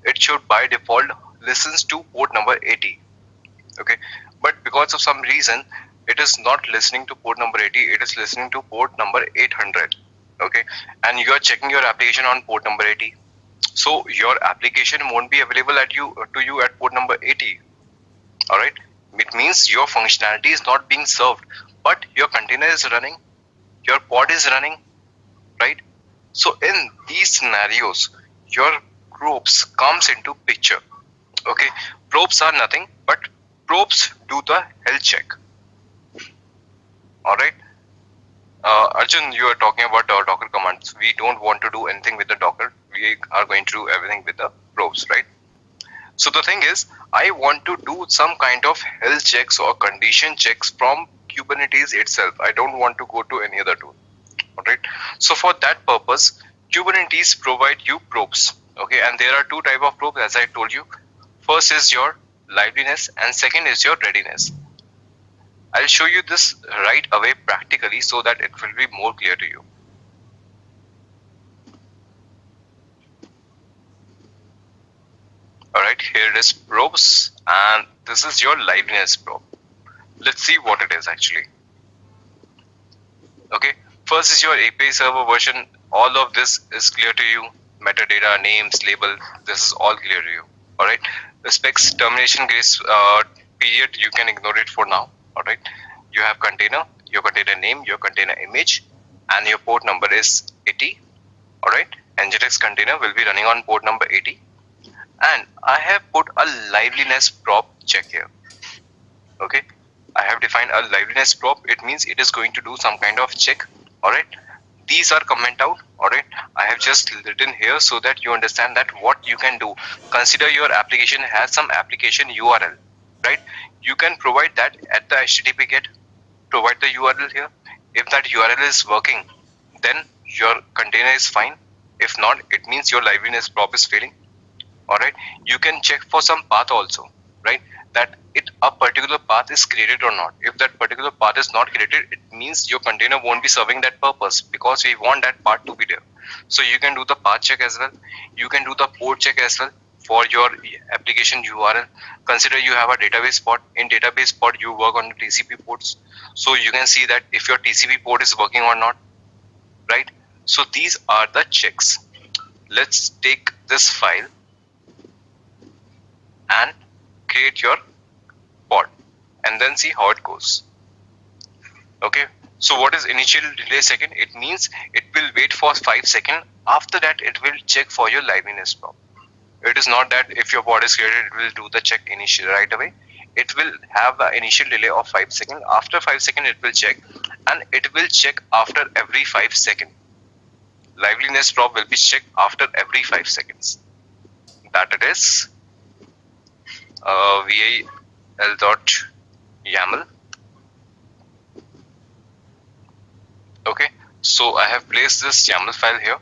It should by default listens to port number 80. Okay, but because of some reason it is not listening to port number 80, it is listening to port number 800. Okay, and you are checking your application on port number 80, so your application won't be available at you to you at port number 80. All right, it means your functionality is not being served, but your container is running, your pod is running, right? So in these scenarios, your probes comes into picture. Okay, probes are nothing but probes do the health check. All right, Arjun, you are talking about our Docker commands. We don't want to do anything with the Docker. We are going to do everything with the probes, right? So the thing is, I want to do some kind of health checks or condition checks from Kubernetes itself. I don't want to go to any other tool. Alright. So for that purpose, Kubernetes provide you probes. Okay, and there are two type of probes as I told you. First is your liveliness and second is your readiness. I'll show you this right away practically so that it will be more clear to you. Alright, here it is probes and this is your liveliness probe. Let's see what it is actually. Okay, first is your API server version. All of this is clear to you. Metadata, names, label, this is all clear to you. Alright, the specs, termination grace period, you can ignore it for now. Alright, you have container, your container name, your container image, and your port number is 80. Alright, Nginx container will be running on port number 80. And I have put a liveliness probe check here. Okay, I have defined a liveliness probe. It means it is going to do some kind of check. Alright, these are comment out. Alright, I have just written here so that you understand that what you can do. Consider your application has some application URL, right? You can provide that at the HTTP GET. Provide the URL here. If that URL is working, then your container is fine. If not, it means your liveliness probe is failing. Alright, you can check for some path also, right? That a particular path is created or not. If that particular path is not created, it means your container won't be serving that purpose because we want that path to be there. So you can do the path check as well. You can do the port check as well for your application URL. Consider you have a database pod. In database pod, you work on the TCP ports. So you can see that if your TCP port is working or not, right? So these are the checks. Let's take this file and create your pod and then see how it goes. Okay, so what is initial delay second? It means it will wait for 5 seconds. After that, it will check for your liveliness probe. It is not that if your pod is created, it will do the check initially right away. It will have the initial delay of 5 seconds. After 5 seconds, it will check, and it will check after every 5 seconds. Liveliness probe will be checked after every 5 seconds. That it is val.yaml. Okay, so I have placed this YAML file here.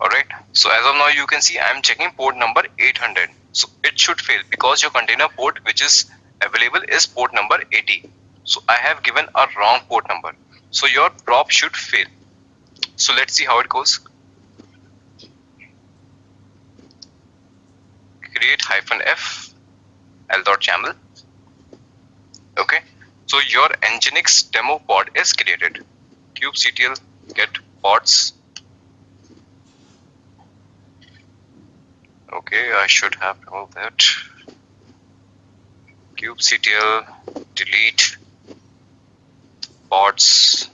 Alright, so as of now you can see I am checking port number 800. So it should fail because your container port which is available is port number 80. So I have given a wrong port number. So your probe should fail. So let's see how it goes. Create -f l.yaml. Okay, so your Nginx demo pod is created. kubectl get pods. Okay, I should have removed that. kubectl delete pods.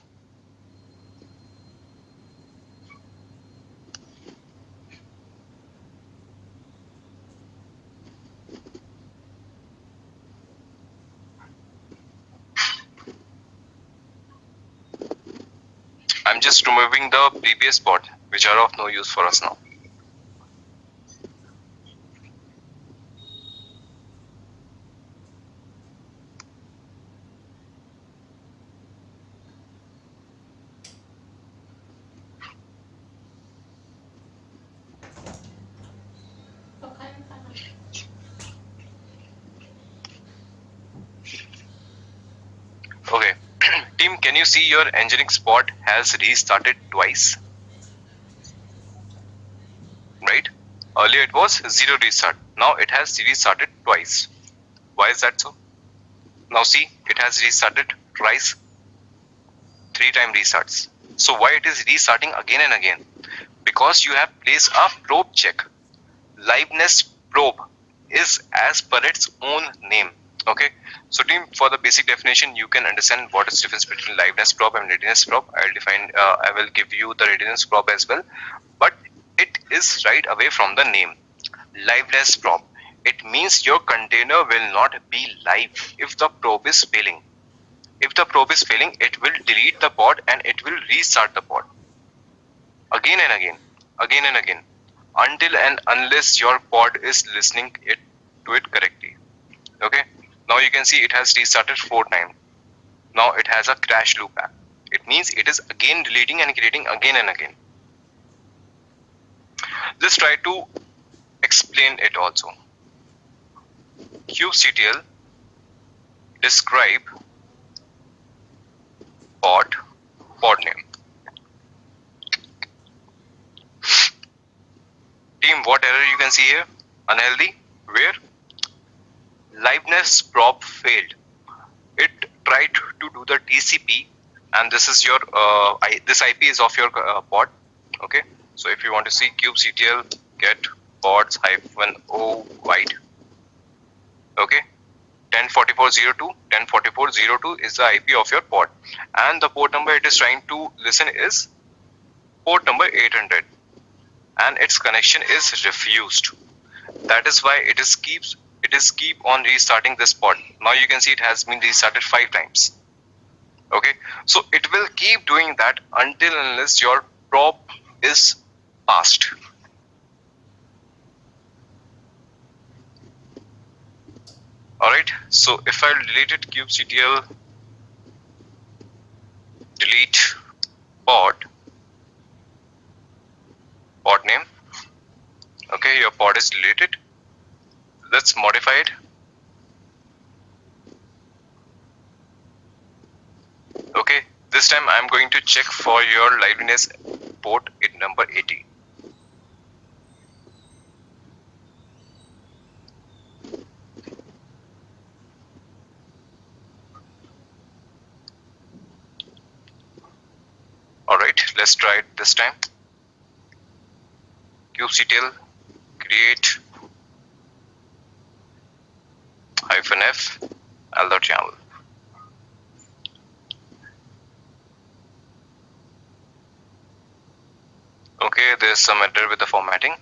I'm just removing the previous pod, which are of no use for us now. Okay, team, can you see your Nginx pod has restarted twice? Right? Earlier it was 0 restart. Now it has restarted twice. Why is that so? Now see, it has restarted twice, 3-time restarts. So why it is restarting again and again? Because you have placed a probe check. Liveness probe is as per its own name. Okay, so team, for the basic definition, you can understand what is the difference between liveness probe and readiness probe. I will give you the readiness probe as well, but it is right away from the name. Liveness probe, it means your container will not be live if the probe is failing. If the probe is failing, it will delete the pod and it will restart the pod again and again, until and unless your pod is listening to it correctly. Okay, now you can see it has restarted 4 times. Now it has a crash loop app. It means it is again deleting and creating again and again. Let's try to explain it also. kubectl describe pod name. Team, what error you can see here? Unhealthy. Where? Liveness probe failed. It tried to do the TCP, and this is your this IP is of your pod. Okay, so if you want to see kubectl get pods -o wide. Okay, 104402. 104402 is the IP of your pod, and the port number it is trying to listen is port number 800, and its connection is refused. That is why it is keep on restarting this pod. Now you can see it has been restarted 5 times. Okay, so it will keep doing that until unless your probe is passed. Alright, so if I delete it, kubectl delete pod name. Okay, your pod is deleted. Let's modify it. Okay, this time I'm going to check for your liveness port in number 80. Alright, let's try it this time. kubectl create -f al.yaml. Okay, there's some error with the formatting.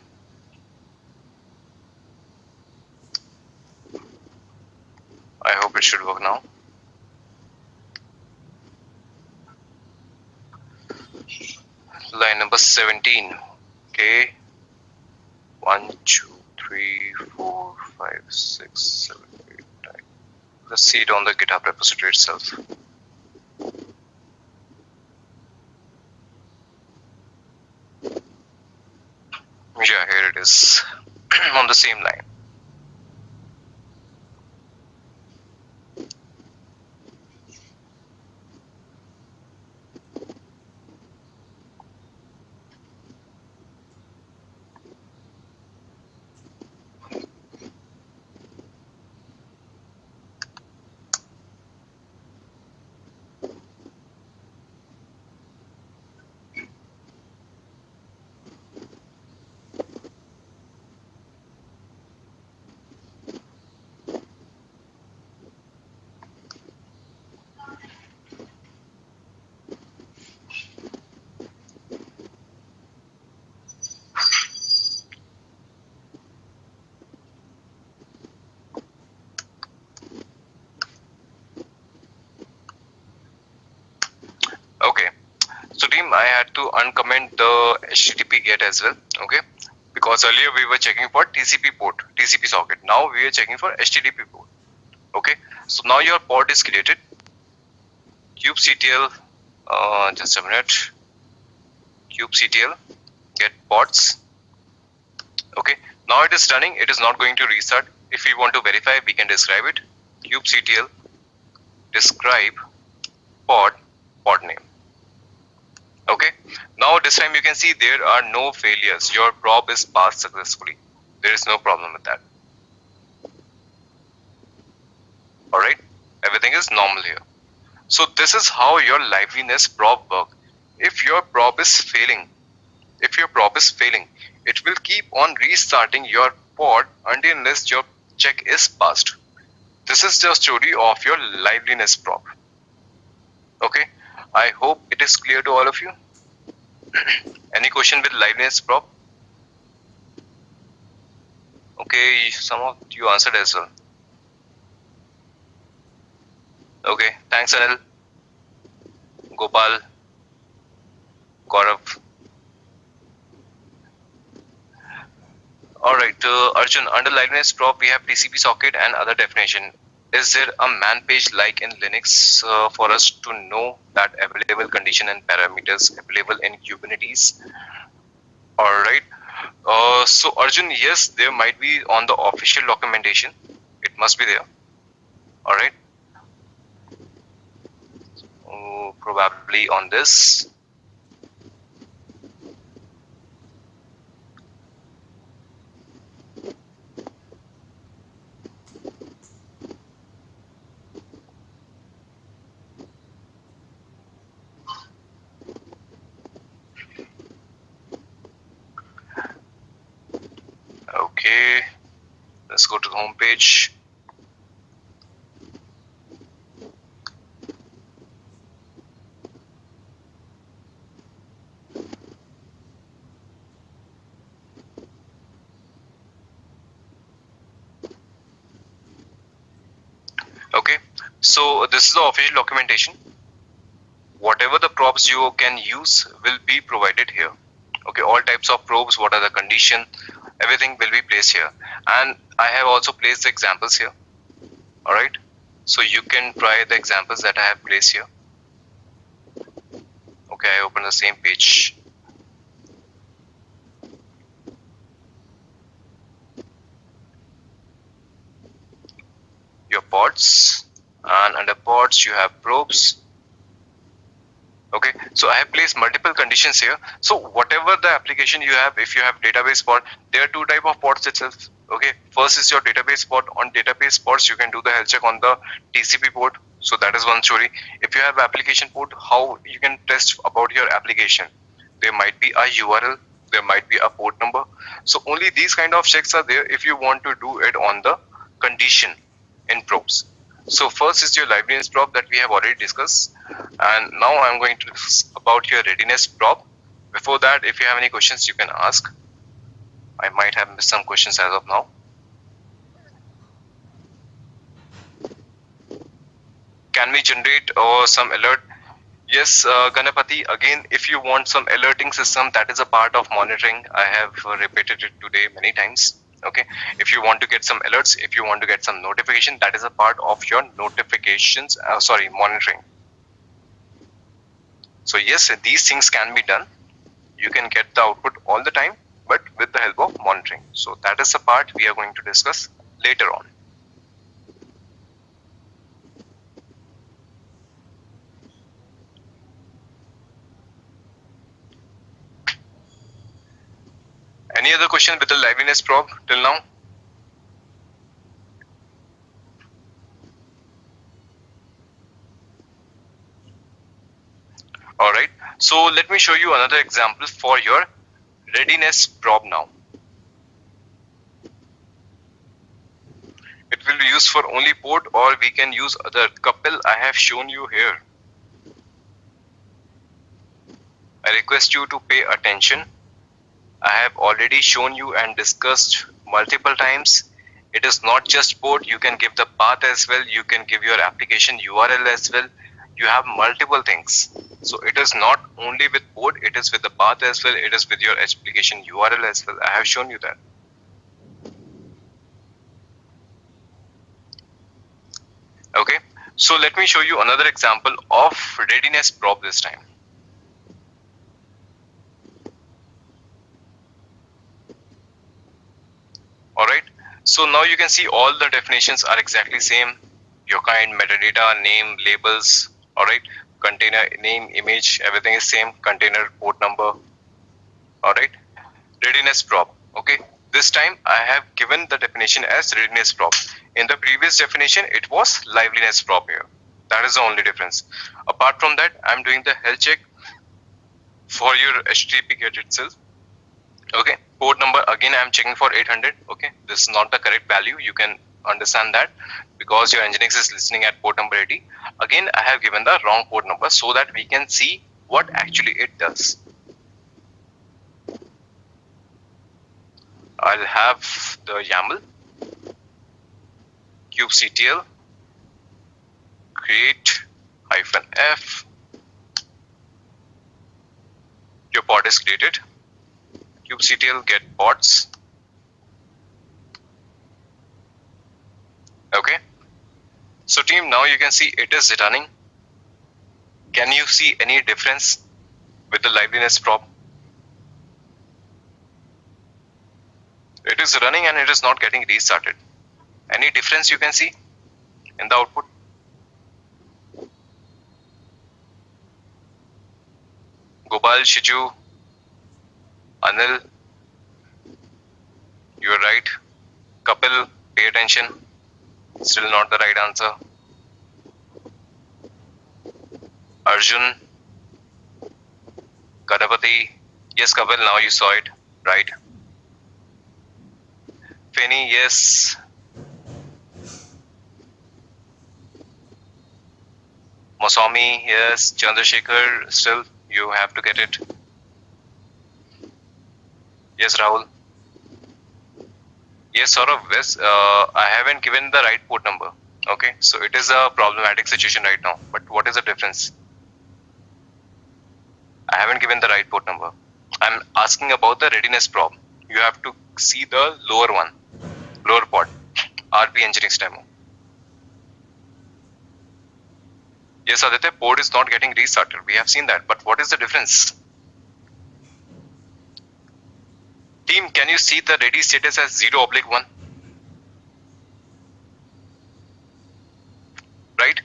I hope it should work now. Line number 17. Okay. 1, 2, 3, 4, 5, 6, 7, 8, 9. Let's see it on the GitHub repository itself. Yeah, here it is on the same line. time I had to uncomment the HTTP get as well. Okay, because earlier we were checking for TCP port, TCP socket. Now we are checking for HTTP port. Okay, so now your pod is created. kubectl, just a minute. kubectl get pods. Okay, now it is running. It is not going to restart. If we want to verify, we can describe it. kubectl describe pod name. Okay, now this time you can see there are no failures. Your probe is passed successfully. There is no problem with that. Alright, everything is normal here. So this is how your liveliness probe work. If your probe is failing, it will keep on restarting your pod until unless your check is passed. This is the story of your liveliness probe. Okay, I hope it is clear to all of you. Any question with liveliness probe? Okay, some of you answered as well. Okay, thanks Anil, Gopal, Gaurav. Alright, Arjun, under liveliness probe we have TCP socket and other definition. Is there a man page like in Linux for us to know that available condition and parameters available in Kubernetes? Alright, so Arjun, yes, there might be on the official documentation. It must be there. Alright. Probably on this. Okay, let's go to the home page. Okay, so this is the official documentation. Whatever the probes you can use will be provided here. Okay, all types of probes, what are the condition, everything will be placed here. And I have also placed the examples here. Alright, so you can try the examples that I have placed here. Okay, I open the same page. Your pods, and under pods you have probes. Okay, so I have placed multiple conditions here. So whatever the application you have, if you have database pod, there are two type of pods itself. Okay, first is your database pod. On database pods you can do the health check on the TCP port. So that is one story. If you have application port, how you can test about your application? There might be a URL, there might be a port number. So only these kind of checks are there if you want to do it on the condition in probes. So first is your liveliness probe that we have already discussed, and now I'm going to discuss about your readiness probe. Before that, if you have any questions, you can ask. I might have missed some questions as of now. Can we generate some alert? Yes, Ganapati, again, if you want some alerting system, that is a part of monitoring. I have repeated it today many times. Okay, if you want to get some alerts, if you want to get some notification, that is a part of your notifications, monitoring. So yes, these things can be done. You can get the output all the time, but with the help of monitoring. So that is the part we are going to discuss later on. Any other question with the liveliness probe till now? Alright, so let me show you another example for your readiness probe now. It will be used for only port, or we can use other couple I have shown you here. I request you to pay attention. I have already shown you and discussed multiple times. It is not just port, you can give the path as well, you can give your application URL as well. You have multiple things. So it is not only with port, it is with the path as well, it is with your application URL as well. I have shown you that. Okay, so let me show you another example of readiness prop this time. Alright, so now you can see all the definitions are exactly same. Your kind, metadata, name, labels, alright, container name, image, everything is same, container port number. Alright, readiness prop. Okay, this time I have given the definition as readiness prop. In the previous definition, it was liveliness prop here. That is the only difference. Apart from that, I'm doing the health check for your HTTP GET itself. Okay, port number again I'm checking for 800. Okay, this is not the correct value. You can understand that because your Nginx is listening at port number 80. Again, I have given the wrong port number so that we can see what actually it does. I'll have the YAML kubectl create -f. Your pod is created. kubectl get pods. Okay, so team, now you can see it is running. Can you see any difference with the liveliness prop? It is running and it is not getting restarted. Any difference you can see in the output? Gopal, Shiju, Anil, you are right. Kapil, pay attention. Still not the right answer. Arjun, Kadapati, yes Kapil, now you saw it, right? Feni, yes. Mosami, yes. Chandrasekhar, still you have to get it. Yes, Rahul. Yes, Saurav, yes. I haven't given the right port number. Okay, so it is a problematic situation right now. But what is the difference? I haven't given the right port number. I'm asking about the readiness prop. You have to see the lower one, lower pod, RP Nginx demo. Yes, Aditya, port is not getting restarted. We have seen that. But what is the difference? Team, can you see the ready status as 0/1? Right?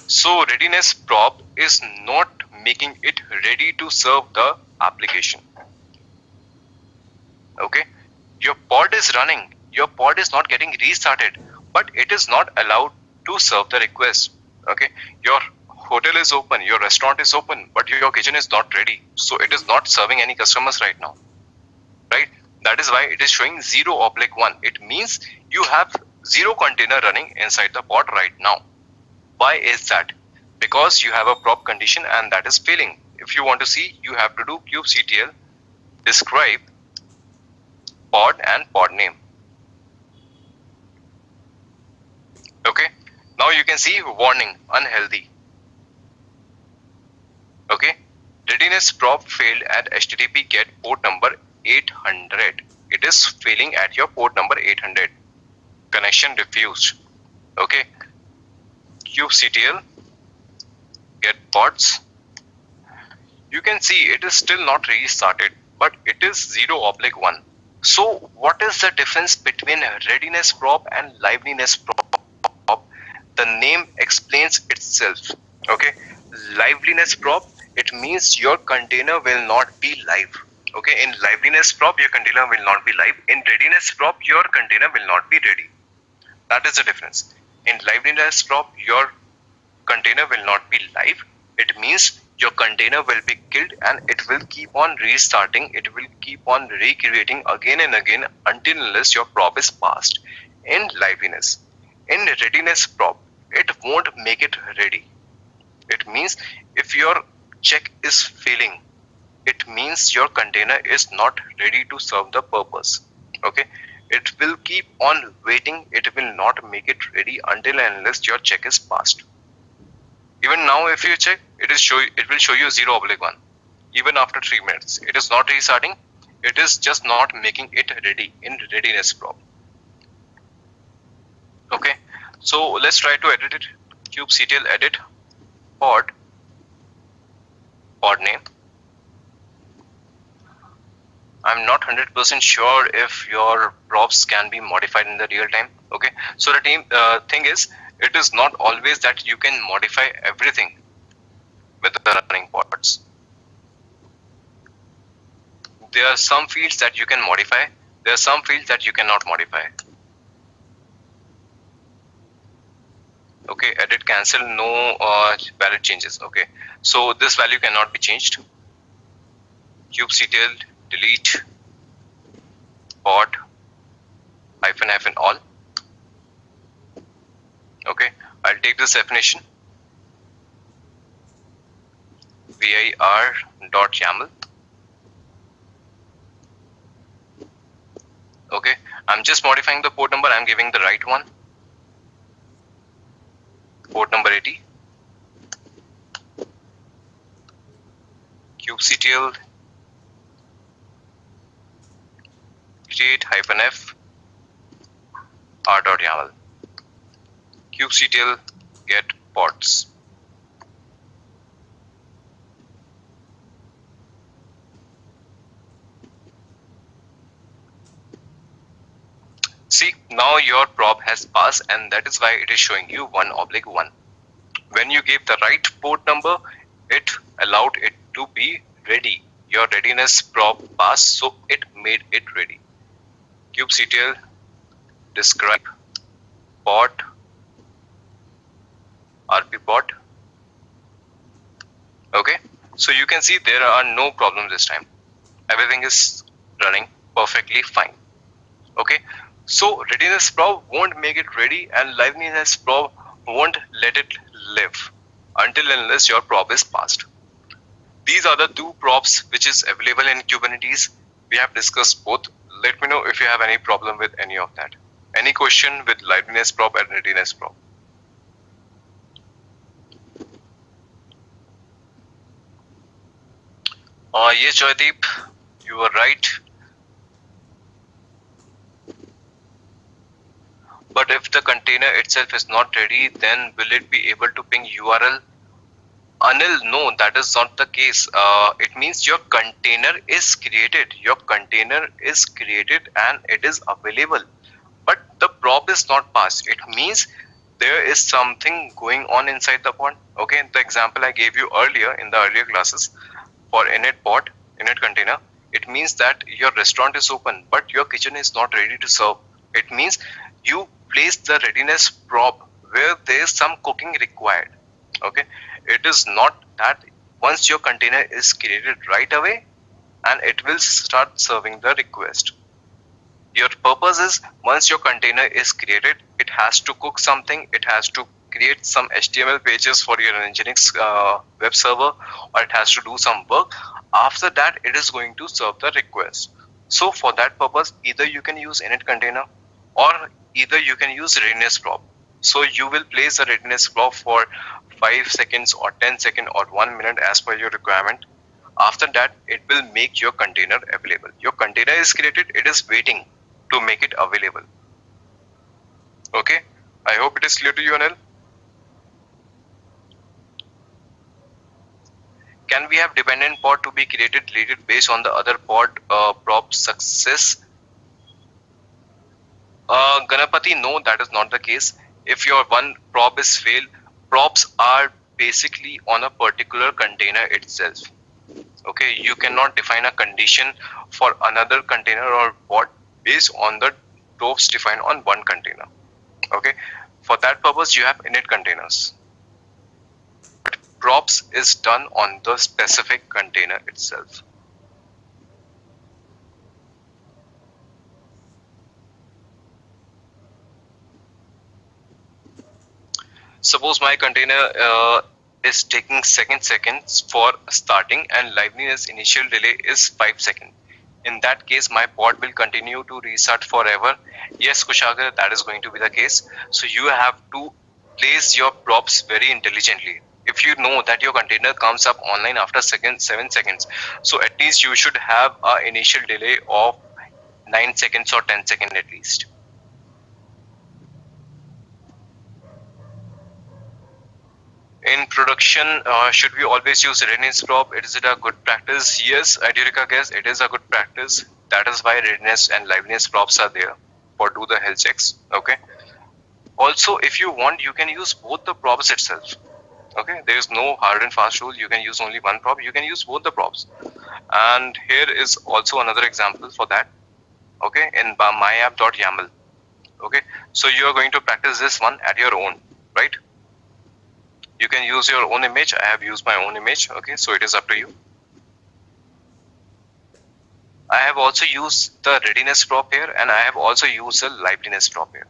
So readiness prop is not making it ready to serve the application. Okay? Your pod is running. Your pod is not getting restarted, but it is not allowed to serve the request. Okay? Your hotel is open, your restaurant is open, but your kitchen is not ready. So it is not serving any customers right now. Right? That is why it is showing 0/1. It means you have 0 container running inside the pod right now. Why is that? Because you have a prop condition and that is failing. If you want to see, you have to do kubectl describe pod and pod name. Okay. Now you can see warning unhealthy. Okay. Readiness prop failed at HTTP GET port number 800. It is failing at your port number 800. Connection refused. Okay. kubectl get pods. You can see it is still not restarted, but it is 0/1. So what is the difference between readiness prop and liveliness prop? The name explains itself. Okay. Liveliness prop, it means your container will not be live. Okay, in liveliness prop, your container will not be live. In readiness prop, your container will not be ready. That is the difference. In liveliness prop, your container will not be live. It means your container will be killed and it will keep on restarting. It will keep on recreating again and again until unless your prop is passed. In liveliness. In readiness prop, it won't make it ready. It means if your check is failing, it means your container is not ready to serve the purpose. Okay, it will keep on waiting. It will not make it ready until and unless your check is passed. Even now, if you check, it will show you 0/1. Even after 3 minutes, it is not restarting. It is just not making it ready in readiness probe. Okay, so let's try to edit it. kubectl edit pod name. I'm not 100% sure if your props can be modified in the real time. Okay, so the thing is, it is not always that you can modify everything with the running pods. There are some fields that you can modify. There are some fields that you cannot modify. Okay, edit, cancel, no valid changes. Okay, so this value cannot be changed. kubectl delete pod --- all. Okay, I'll take this definition. vir.yaml. Okay, I'm just modifying the port number. I'm giving the right one. Port number 80. kubectl create -f r.yaml. kubectl get pods. See, now your prop has passed, and that is why it is showing you 1/1. When you gave the right port number, it allowed it to be ready. Your readiness prop passed, so it made it ready. kubectl describe pod rppod. Okay, so you can see there are no problems this time. Everything is running perfectly fine. Okay, so readiness prop won't make it ready, and liveness prop won't let it live until unless your prop is passed. These are the two props which is available in Kubernetes. We have discussed both. Let me know if you have any problem with any of that. Any question with liveness prop and readiness prop. Yes, Joydeep, you are right. But if the container itself is not ready, then will it be able to ping URL? Anil, no, that is not the case. It means your container is created. Your container is created and it is available. But the prop is not passed. It means there is something going on inside the pod. Okay, the example I gave you earlier in the earlier classes for init pod, init container, it means that your restaurant is open, but your kitchen is not ready to serve. It means you place the readiness prop where there is some cooking required. Okay, it is not that once your container is created right away and it will start serving the request. Your purpose is once your container is created, it has to cook something, it has to create some HTML pages for your Nginx web server, or it has to do some work. After that, it is going to serve the request. So for that purpose, either you can use init container or either you can use readiness prop. So you will place a readiness prop for 5 seconds or 10 seconds or 1 minute as per your requirement. After that, it will make your container available. Your container is created, it is waiting to make it available. Okay, I hope it is clear to you, Anil. Can we have dependent pod to be created, deleted based on the other pod prop success? Ganapati, no, that is not the case. If your one prop is failed, props are basically on a particular container itself. Okay, you cannot define a condition for another container or pod based on the props defined on one container. Okay, for that purpose, you have init containers. But props is done on the specific container itself. Suppose my container is taking seconds for starting and liveness initial delay is 5 seconds. In that case, my pod will continue to restart forever. Yes, Kushagar, that is going to be the case. So you have to place your props very intelligently. if you know that your container comes up online after 7 seconds, so at least you should have an initial delay of 9 seconds or 10 seconds at least. In production, should we always use readiness prop? Is it a good practice? Yes, Adurika, guess it is a good practice. That is why readiness and liveness props are there for do the health checks. Okay. Also, if you want, you can use both the props itself. Okay, there is no hard and fast rule. You can use only one prop. You can use both the props. And here is also another example for that. Okay, in myapp.yaml. Okay, so you are going to practice this one at your own, right? You can use your own image. I have used my own image. Okay, so it is up to you. I have also used the readiness prop here, and I have also used the liveliness prop here.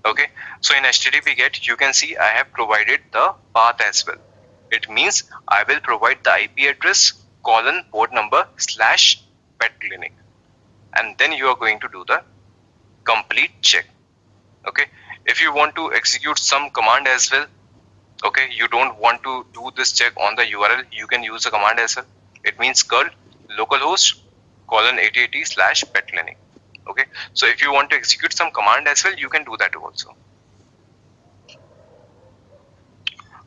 Okay, so in HTTP GET, you can see I have provided the path as well. It means I will provide the IP address, port number / pet clinic, and then you are going to do the complete check. Okay, if you want to execute some command as well, okay, you don't want to do this check on the URL, you can use the command as well. It means curl localhost :8080 / pet clinic. Okay, so if you want to execute some command as well, you can do that also.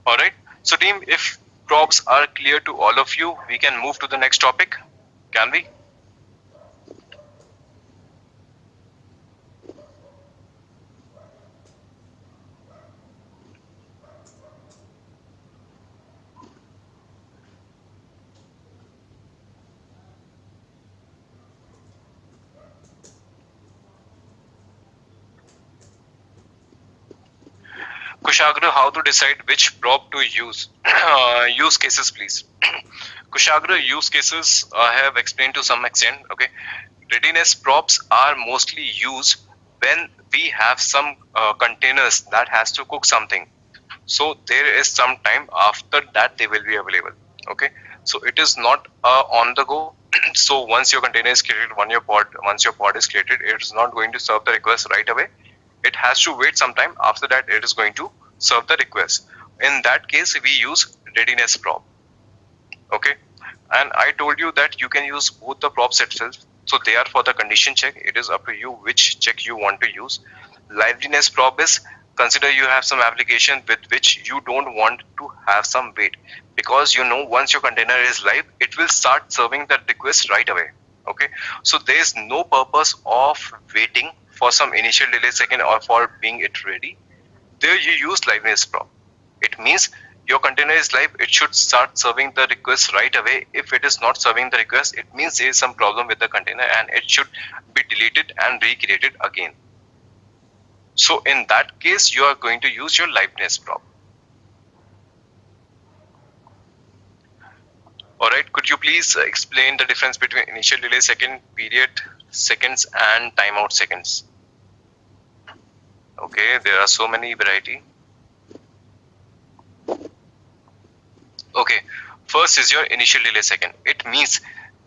All right, so team, if props are clear to all of you, we can move to the next topic, can we? Kushagra, how to decide which prop to use? Use cases, please. Kushagra, use cases I have explained to some extent. Okay, readiness props are mostly used when we have some containers that has to cook something. So there is some time after that they will be available. Okay, so it is not on the go. So once your container is created, once your pod is created, it is not going to serve the request right away. It has to wait some time. After that, it is going to serve the request. In that case, we use readiness prop. Okay, and I told you that you can use both the props itself. So they are for the condition check. It is up to you which check you want to use. Liveliness prop is, consider you have some application with which you don't want to have some wait, because you know once your container is live, it will start serving the request right away. Okay, so there is no purpose of waiting for some initial delay second or for being it ready. There you use liveness prop. It means your container is live, it should start serving the request right away. If it is not serving the request, it means there is some problem with the container and it should be deleted and recreated again. So in that case, you are going to use your liveness prop. All right, could you please explain the difference between initial delay second, period seconds, and timeout seconds? Okay, there are so many variety. Okay, first is your initial delay second. It means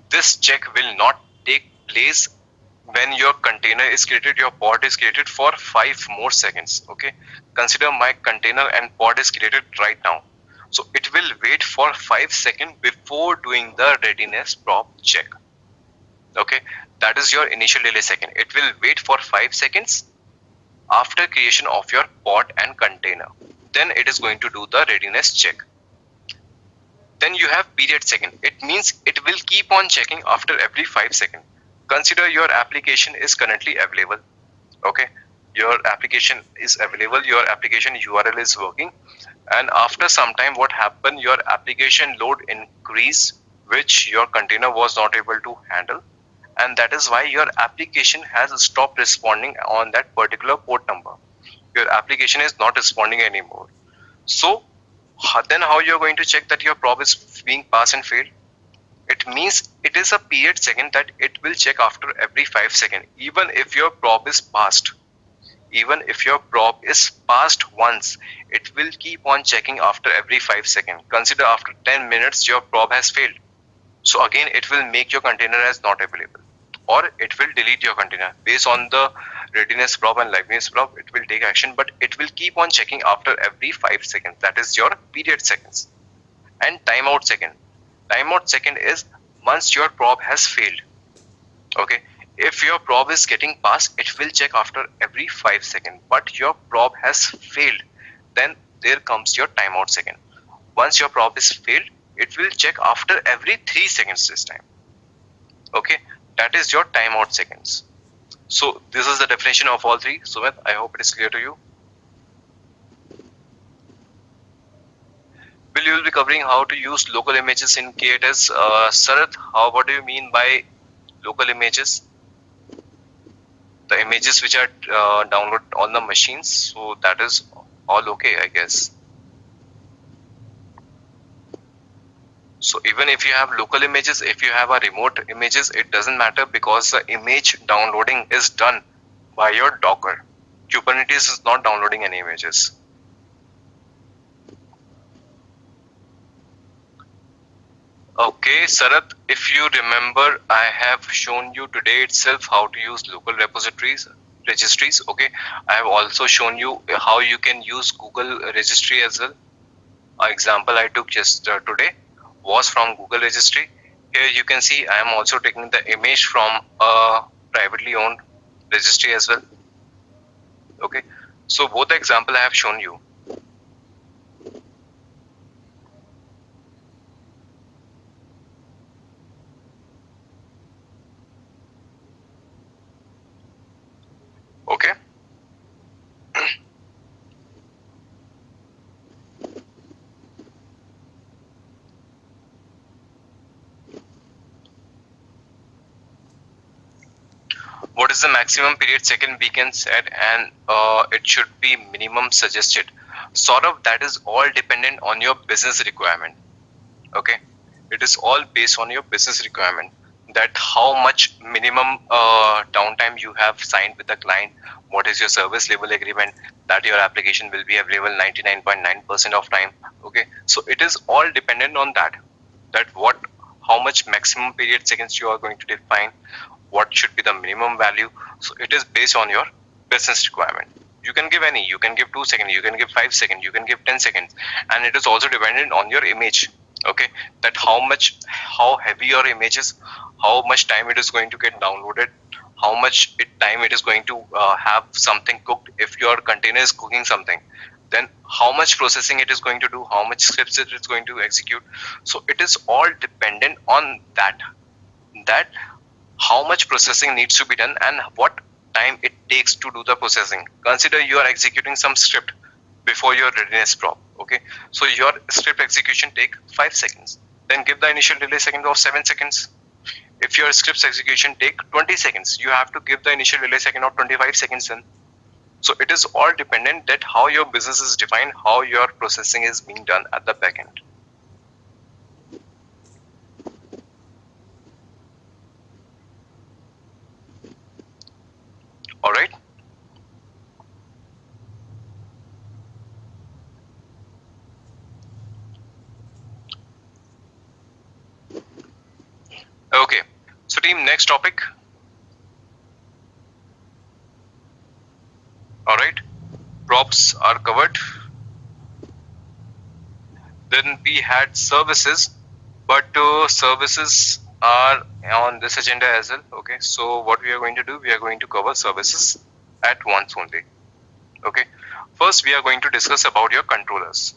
this check will not take place when your container is created, your pod is created for 5 more seconds. Okay, consider my container and pod is created right now. So it will wait for 5 seconds before doing the readiness prop check. Okay, that is your initial delay second. It will wait for 5 seconds after creation of your pod and container. Then it is going to do the readiness check. Then you have period second. It means it will keep on checking after every 5 seconds. Consider your application is currently available. Okay, your application is available, your application URL is working, and after some time what happened, your application load increase, which your container was not able to handle, and that is why your application has stopped responding on that particular port number. Your application is not responding anymore. So then how you're going to check that your prop is being passed and failed? It means it is a period second that it will check after every 5 seconds. Even if your prop is passed, even if your prop is passed once, it will keep on checking after every 5 seconds. Consider after 10 minutes your prop has failed. So again, it will make your container as not available. or it will delete your container. Based on the readiness prob and liveness prob, it will take action, but it will keep on checking after every 5 seconds. That is your period seconds. And timeout second. Timeout second is once your prob has failed. Okay, if your prob is getting passed, it will check after every 5 seconds, but your prob has failed, then there comes your timeout second. Once your prob is failed, it will check after every 3 seconds this time. Okay, that is your timeout seconds. So this is the definition of all three. Sumit, I hope it is clear to you. You will be covering how to use local images in K8s. Sarath, what do you mean by local images? The images which are downloaded on the machines. So that is all okay, I guess. So even if you have local images, if you have a remote images, it doesn't matter because the image downloading is done by your Docker. Kubernetes is not downloading any images. Okay, Sarath, if you remember, I have shown you today itself how to use local registries. Okay, I have also shown you how you can use Google registry as well. An example I took just today was from Google registry. Here you can see I am also taking the image from a privately owned registry as well. Okay, so both the example I have shown you. Okay. What is the maximum period second we can set, and it should be minimum suggested. Sort of that is all dependent on your business requirement. Okay, it is all based on your business requirement, that how much minimum downtime you have signed with the client, what is your service level agreement, that your application will be available 99.9% of time. Okay, so it is all dependent on that how much maximum period seconds you are going to define, what should be the minimum value. So it is based on your business requirement. You can give any, you can give 2 seconds, you can give 5 seconds, you can give 10 seconds, and it is also dependent on your image. Okay, that how heavy your image is, how much time it is going to get downloaded, how much time it is going to have something cooked. If your container is cooking something, then how much processing it is going to do, how much scripts it is going to execute. So it is all dependent on that how much processing needs to be done and what time it takes to do the processing. Consider you are executing some script before your readiness prob. Okay, so your script execution take 5 seconds, then give the initial delay second of 7 seconds. If your script's execution take 20 seconds, you have to give the initial delay second of 25 seconds then. So it is all dependent that how your business is defined, how your processing is being done at the back end. All right. Okay, so team, next topic. All right, props are covered. Then we had services, but services are on this agenda as well. Okay, so what we are going to do, we are going to cover services at once only. Okay, first we are going to discuss about your controllers.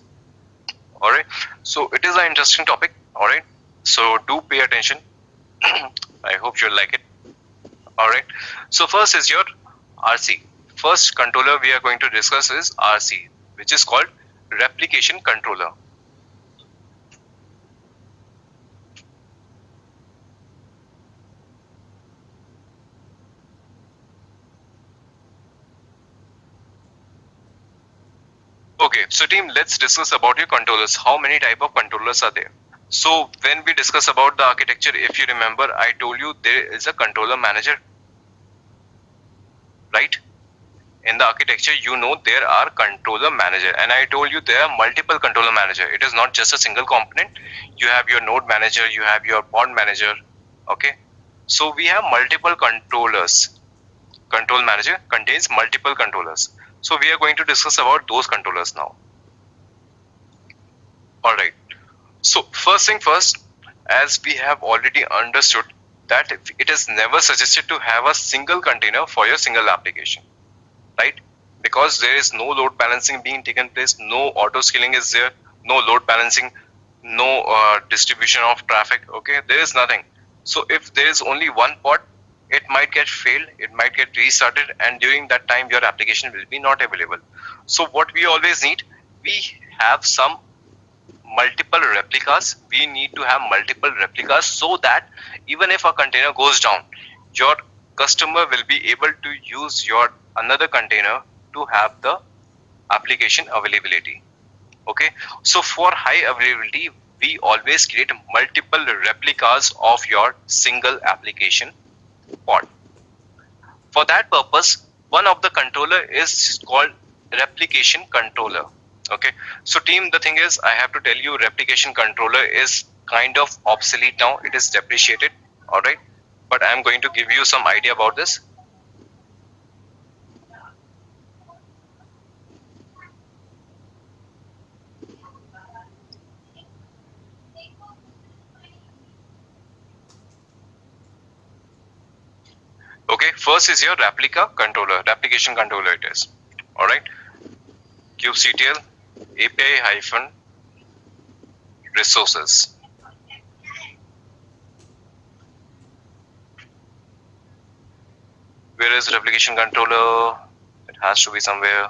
All right, so it is an interesting topic. All right, so do pay attention. I hope you'll like it. All right, so first is your RC. First controller we are going to discuss is RC, which is called replication controller. Okay, so team, let's discuss about your controllers. How many type of controllers are there? So when we discuss about the architecture, if you remember, I told you there is a controller manager, right? In the architecture, you know there are controller manager, and I told you there are multiple controller manager. It is not just a single component. You have your node manager, you have your pod manager. Okay, So we have multiple controllers. Control manager contains multiple controllers. So we are going to discuss about those controllers now. Alright. So first thing first, as we have already understood that it is never suggested to have a single container for your single application, right? Because there is no load balancing being taken place, no auto scaling is there, no load balancing, no distribution of traffic. Okay, there is nothing. So if there is only one pod, it might get failed, it might get restarted, and during that time your application will be not available. So what we always need, we have some multiple replicas. We need to have multiple replicas so that even if a container goes down, your customer will be able to use your another container to have the application availability. Okay, so for high availability, we always create multiple replicas of your single application pod. For that purpose, one of the controller is called replication controller. Okay, so team, the thing is, I have to tell you, replication controller is kind of obsolete now. It is depreciated. All right, but I'm going to give you some idea about this. Okay, first is your replication controller it is. All right, kubectl API resources. Where is replication controller? It has to be somewhere.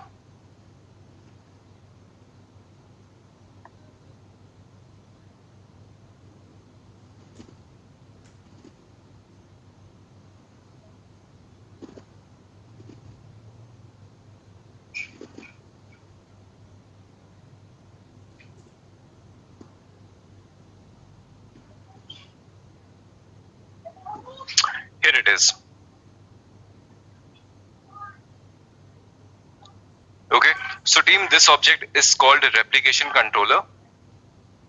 Here it is. Okay, so team, this object is called a replication controller.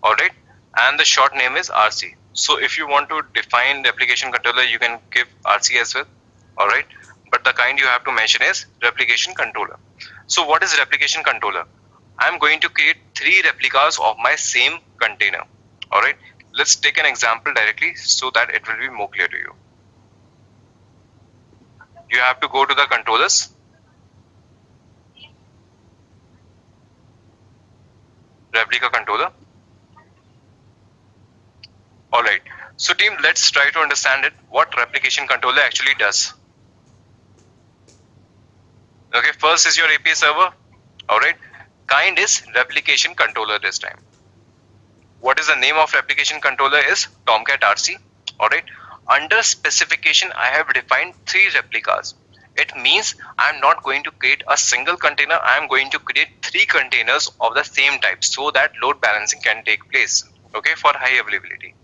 All right, and the short name is RC. So if you want to define the replication controller, you can give RC as well. All right, but the kind you have to mention is replication controller. So what is replication controller? I'm going to create 3 replicas of my same container. All right, let's take an example directly so that it will be more clear to you. You have to go to the controllers. Replica controller. Alright, so team, let's try to understand it, what replication controller actually does. Okay, first is your API server. Alright, kind is replication controller this time. What is the name of replication controller is Tomcat RC. Alright, under specification I have defined 3 replicas. It means I am not going to create a single container, I am going to create 3 containers of the same type so that load balancing can take place. Okay, for high availability.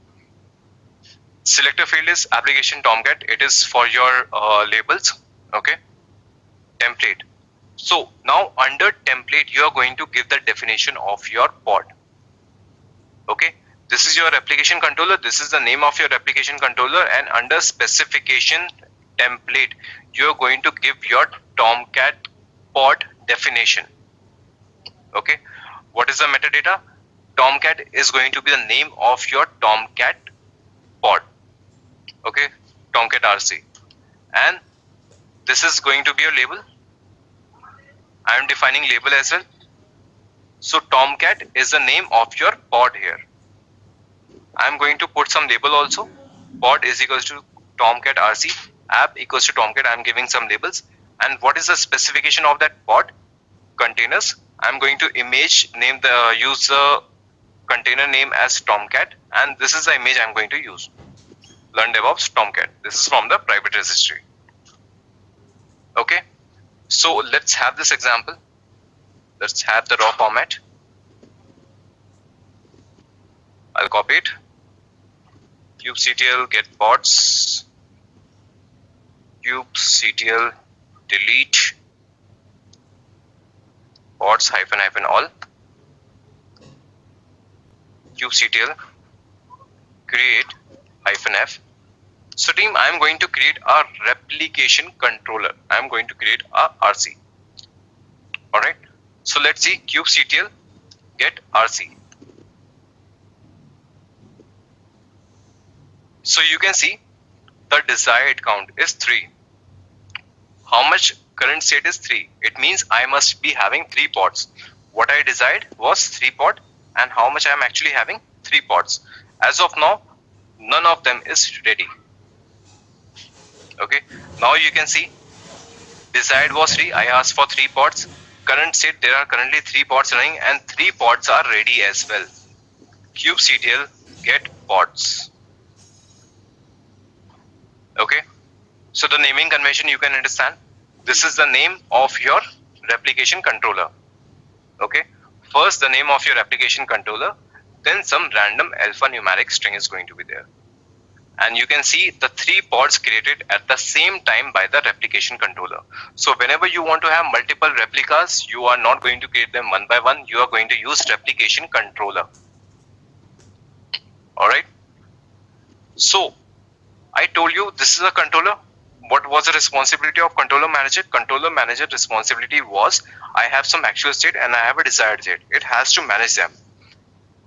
Selector field is application Tomcat. It is for your labels. Okay, template. So now under template, you are going to give the definition of your pod. Okay, this is your application controller. This is the name of your application controller, and under specification template, you are going to give your Tomcat pod definition. Okay, what is the metadata? Tomcat is going to be the name of your Tomcat pod. Okay, Tomcat RC, and this is going to be your label. I am defining label as well. So Tomcat is the name of your pod here. I am going to put some label also. Pod is equals to Tomcat RC. App equals to Tomcat. I am giving some labels. And what is the specification of that pod? Containers. I am going to use the container name as Tomcat, and this is the image I am going to use. Learn DevOps Tomcat. This is from the private registry. Okay, so let's have this example. Let's have the raw format. I'll copy it. kubectl get pods. kubectl delete pods -- all. kubectl create -f. So team, I'm going to create a replication controller. I'm going to create a RC. Alright. So let's see kubectl get RC. So you can see the desired count is 3. How much current state is 3? It means I must be having 3 pods. What I desired was 3 pod, and how much I am actually having 3 pods. As of now, none of them is ready. Okay, now you can see desired was 3. I asked for 3 pods. Current state, there are currently 3 pods running and 3 pods are ready as well. kubectl get pods. Okay, so the naming convention you can understand. This is the name of your replication controller. Okay, first the name of your application controller, then some random alphanumeric string is going to be there. And you can see the 3 pods created at the same time by the replication controller. So whenever you want to have multiple replicas, you are not going to create them one by one. You are going to use replication controller. Alright. So I told you this is a controller. What was the responsibility of controller manager? Controller manager responsibility was I have some actual state and I have a desired state. It has to manage them.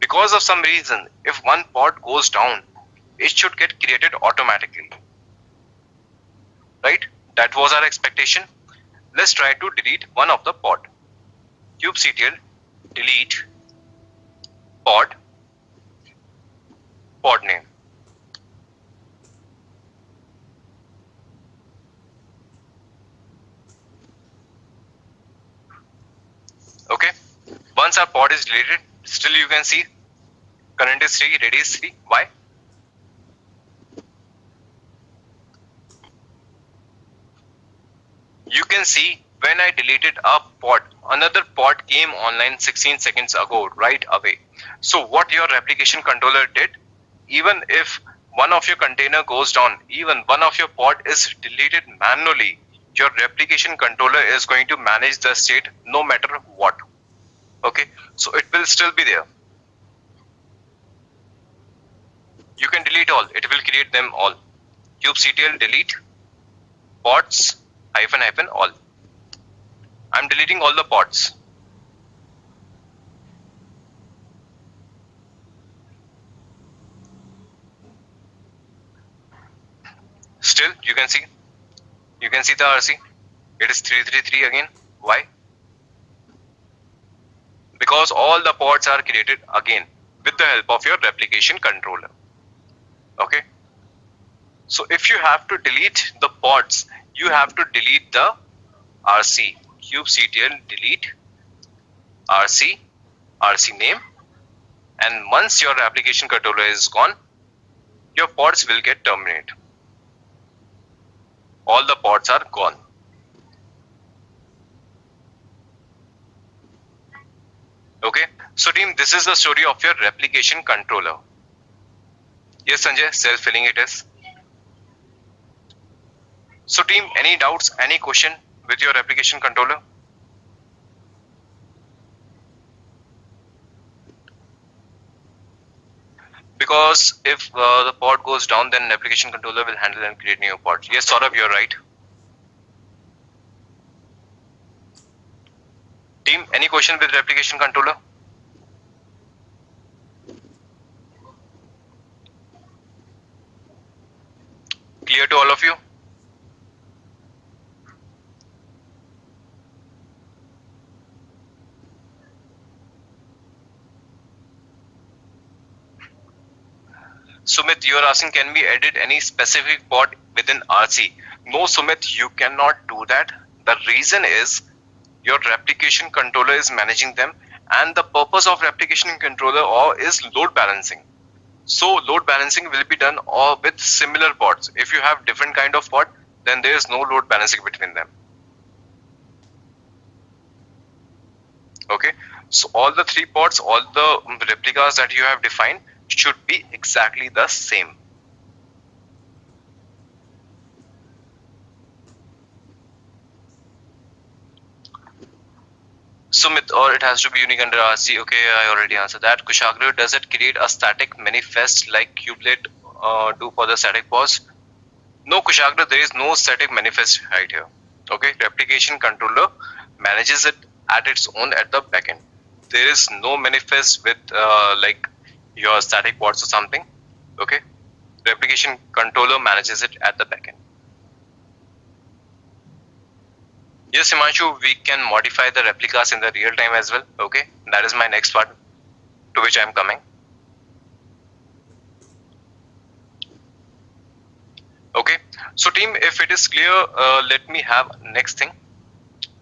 Because of some reason, if one pod goes down, it should get created automatically. Right? That was our expectation. Let's try to delete one of the pod. kubectl delete pod name. Okay, once our pod is deleted, still you can see current is 3, ready is 3. Why? You can see when I deleted a pod, another pod came online 16 seconds ago right away. So what your replication controller did, even if one of your container goes down, even one of your pod is deleted manually, your replication controller is going to manage the state no matter what. Okay, so it will still be there. You can delete all, it will create them all. kubectl delete pods -- all. I'm deleting all the pods. Still you can see the RC. It is 333 again. Why? Because all the pods are created again with the help of your replication controller. Okay. So if you have to delete the pods, you have to delete the RC. kubectl delete RC name, and once your application controller is gone, your pods will get terminated. All the pods are gone. Okay, so team, this is the story of your replication controller. Yes, Sanjay, self-filling it is. So team, any doubts, any question with your replication controller? Because if the pod goes down, then application controller will handle and create new pods. Yes, Saurabh, you're right. Team, any question with replication controller? Clear to all of you? Sumit, you are asking, can we edit any specific pod within RC? No, Sumit, you cannot do that. The reason is your replication controller is managing them, and the purpose of replication controller is load balancing. So load balancing will be done with similar pods. If you have different kind of pod, then there is no load balancing between them. Okay, so all the 3 pods, all the replicas that you have defined should be exactly the same. Sumit, or it has to be unique under RC. Okay, I already answered that. Kushagra, does it create a static manifest like kubelet do for the static pods? No, Kushagra, there is no static manifest right here. Okay, replication controller manages it at its own at the backend. There is no manifest with like your static pods or something. Okay, replication controller manages it at the backend. Yes, Himanshu, we can modify the replicas in the real time as well. Okay, that is my next part to which I am coming. Okay, so team, if it is clear, let me have next thing.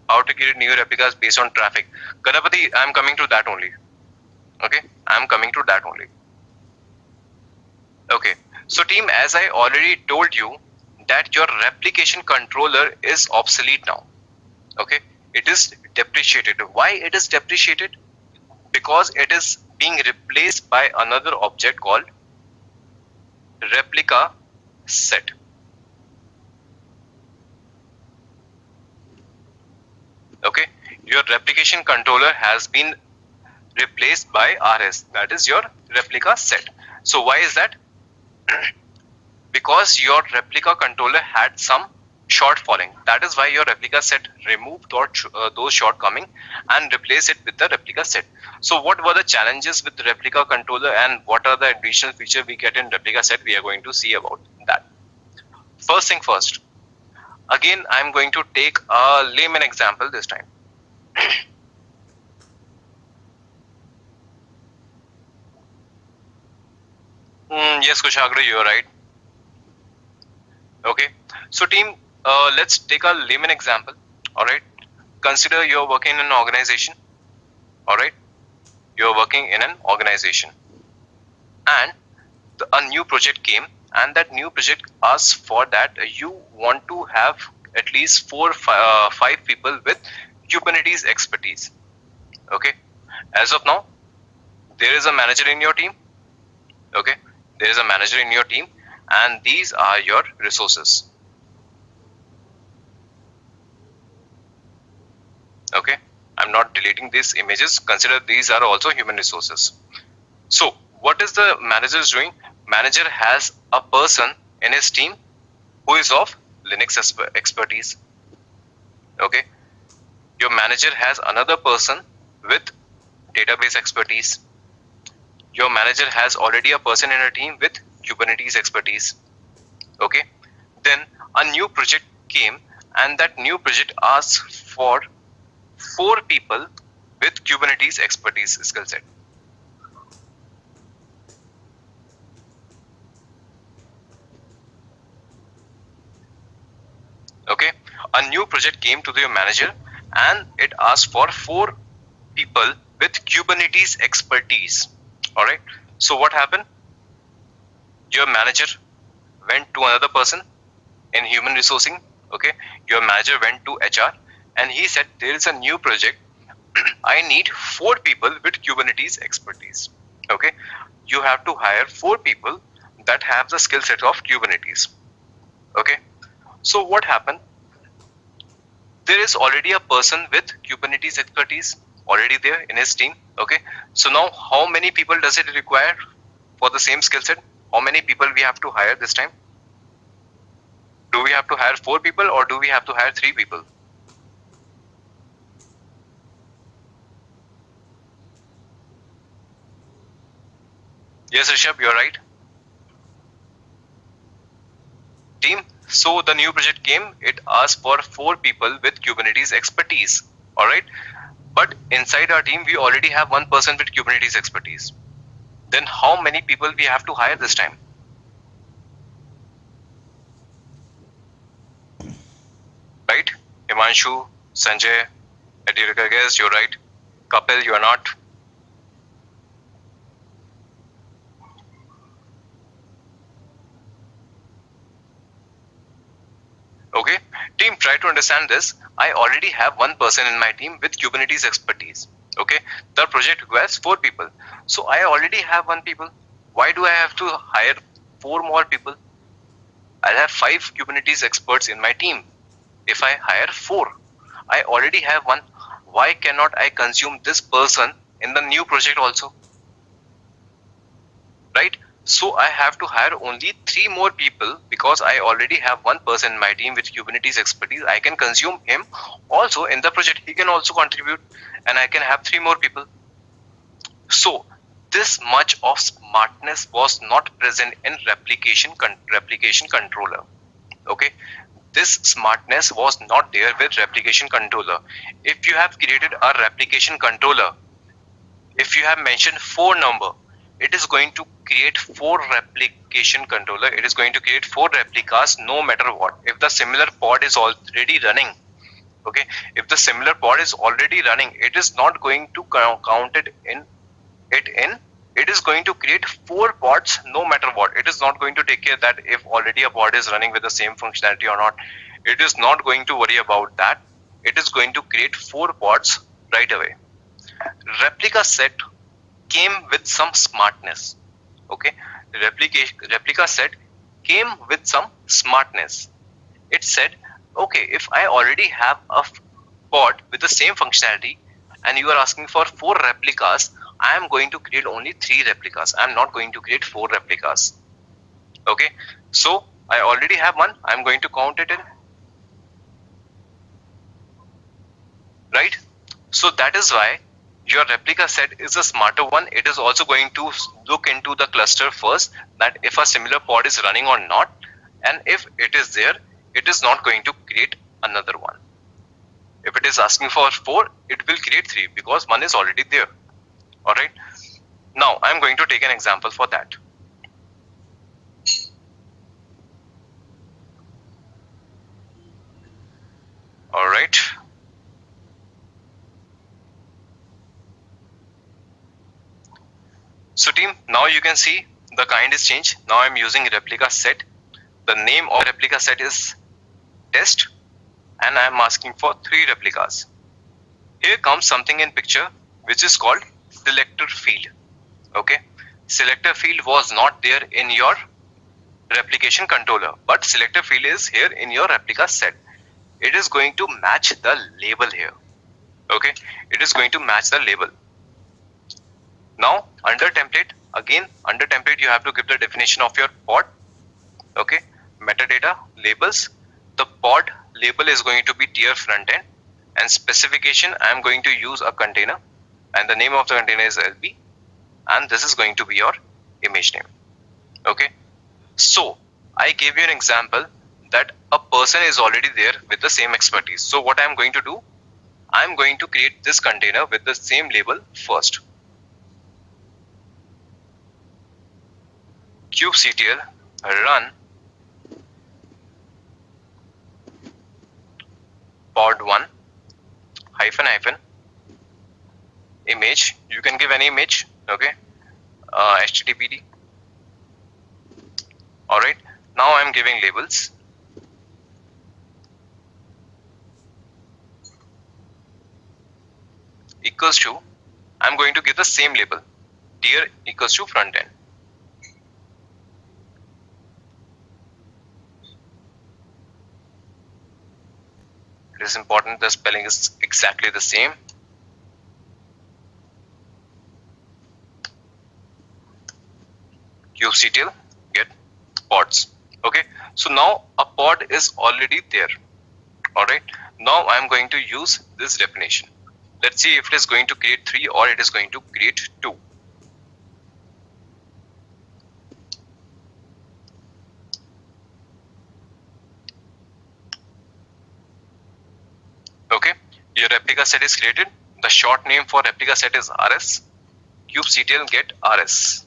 How to create new replicas based on traffic. Ganapati, I am coming to that only. Okay, I am coming to that only. Okay, so team, as I already told you that your replication controller is obsolete now. Okay, it is depreciated. Why it is depreciated? Because it is being replaced by another object called replica set. Okay, your replication controller has been replaced by RS, that is your replica set. So why is that? Because your replica controller had some shortfalling. That is why your replica set removed those shortcoming and replace it with the replica set. So what were the challenges with the replica controller and what are the additional features we get in replica set? We are going to see about that. First thing first. Again, I am going to take a layman example this time. Yes, Kushagra, you are right. Okay, so team, let's take a layman example. All right, consider you're working in an organization. All right, you're working in an organization, and a new project came, and that new project asks for that you want to have at least 5 people with Kubernetes expertise. Okay, as of now, there is a manager in your team. Okay, there is a manager in your team, and these are your resources. Okay, I'm not deleting these images. Consider these are also human resources. So what is the manager doing? Manager has a person in his team who is of Linux expertise. Okay, your manager has another person with database expertise. Your manager has already a person in a team with Kubernetes expertise. Okay, then a new project came, and that new project asks for 4 people with Kubernetes expertise skill set. Okay, a new project came to your manager and it asked for 4 people with Kubernetes expertise. All right, so what happened? Your manager went to another person in human resourcing. Okay, your manager went to HR and he said there is a new project. I need 4 people with Kubernetes expertise. Okay, you have to hire 4 people that have the skill set of Kubernetes. Okay, so what happened? There is already a person with Kubernetes expertise already there in his team. Okay, so now how many people does it require for the same skill set? How many people we have to hire this time? Do we have to hire 4 people or do we have to hire 3 people? Yes, Rishabh, you're right. Team, so the new project came, it asked for 4 people with Kubernetes expertise. All right, but inside our team we already have 1 person with Kubernetes expertise. Then how many people we have to hire this time? Right, Himanshu, Sanjay, Adhirika, guess you're right. Kapil, you are not. Okay, team, try to understand this. I already have 1 person in my team with Kubernetes expertise. Okay, the project requires 4 people. So I already have 1 people. Why do I have to hire 4 more people? I'll have 5 Kubernetes experts in my team. If I hire 4, I already have 1. Why cannot I consume this person in the new project also? Right? So I have to hire only 3 more people because I already have one person in my team with Kubernetes expertise. I can consume him also in the project. He can also contribute and I can have 3 more people. So this much of smartness was not present in replication controller. Okay, this smartness was not there with replication controller. If you have created a replication controller, if you have mentioned 4 number, it is going to create 4 replication controller. It is going to create 4 replicas no matter what. If the similar pod is already running, okay, if the similar pod is already running, it is not going to count it in. It is going to create 4 pods no matter what. It is not going to take care that if already a pod is running with the same functionality or not. It is not going to worry about that. It is going to create 4 pods right away. Replica set came with some smartness. Okay, replica set came with some smartness. It said, okay, if I already have a pod with the same functionality and you are asking for 4 replicas, I am going to create only 3 replicas. I am not going to create 4 replicas. Okay, so I already have one. I am going to count it in. Right? So that is why your replica set is a smarter one. It is also going to look into the cluster first, that if a similar pod is running or not, and if it is there, it is not going to create another one. If it is asking for 4, it will create 3 because one is already there. Alright. Now I am going to take an example for that. Alright. So team, now you can see the kind is changed. Now I'm using replica set. The name of replica set is test and I'm asking for 3 replicas. Here comes something in picture which is called selector field. Okay, selector field was not there in your replication controller, but selector field is here in your replica set. It is going to match the label here. Okay, it is going to match the label. Now under template, again under template you have to give the definition of your pod. Okay, metadata, labels. The pod label is going to be tier front end, and specification I am going to use a container, and the name of the container is LB, and this is going to be your image name. Okay, so I gave you an example that a person is already there with the same expertise. So what I am going to do, I am going to create this container with the same label first. kubectl run pod1 -- image. You can give any image. Okay, httpd. Alright, now I'm giving labels. Equals to, I'm going to give the same label, tier equals to front end. It is important the spelling is exactly the same. kubectl get pods. Okay, so now a pod is already there. Alright, now I'm going to use this definition. Let's see if it is going to create 3 or it is going to create 2. Okay, your replica set is created. The short name for replica set is RS. kubectl get RS.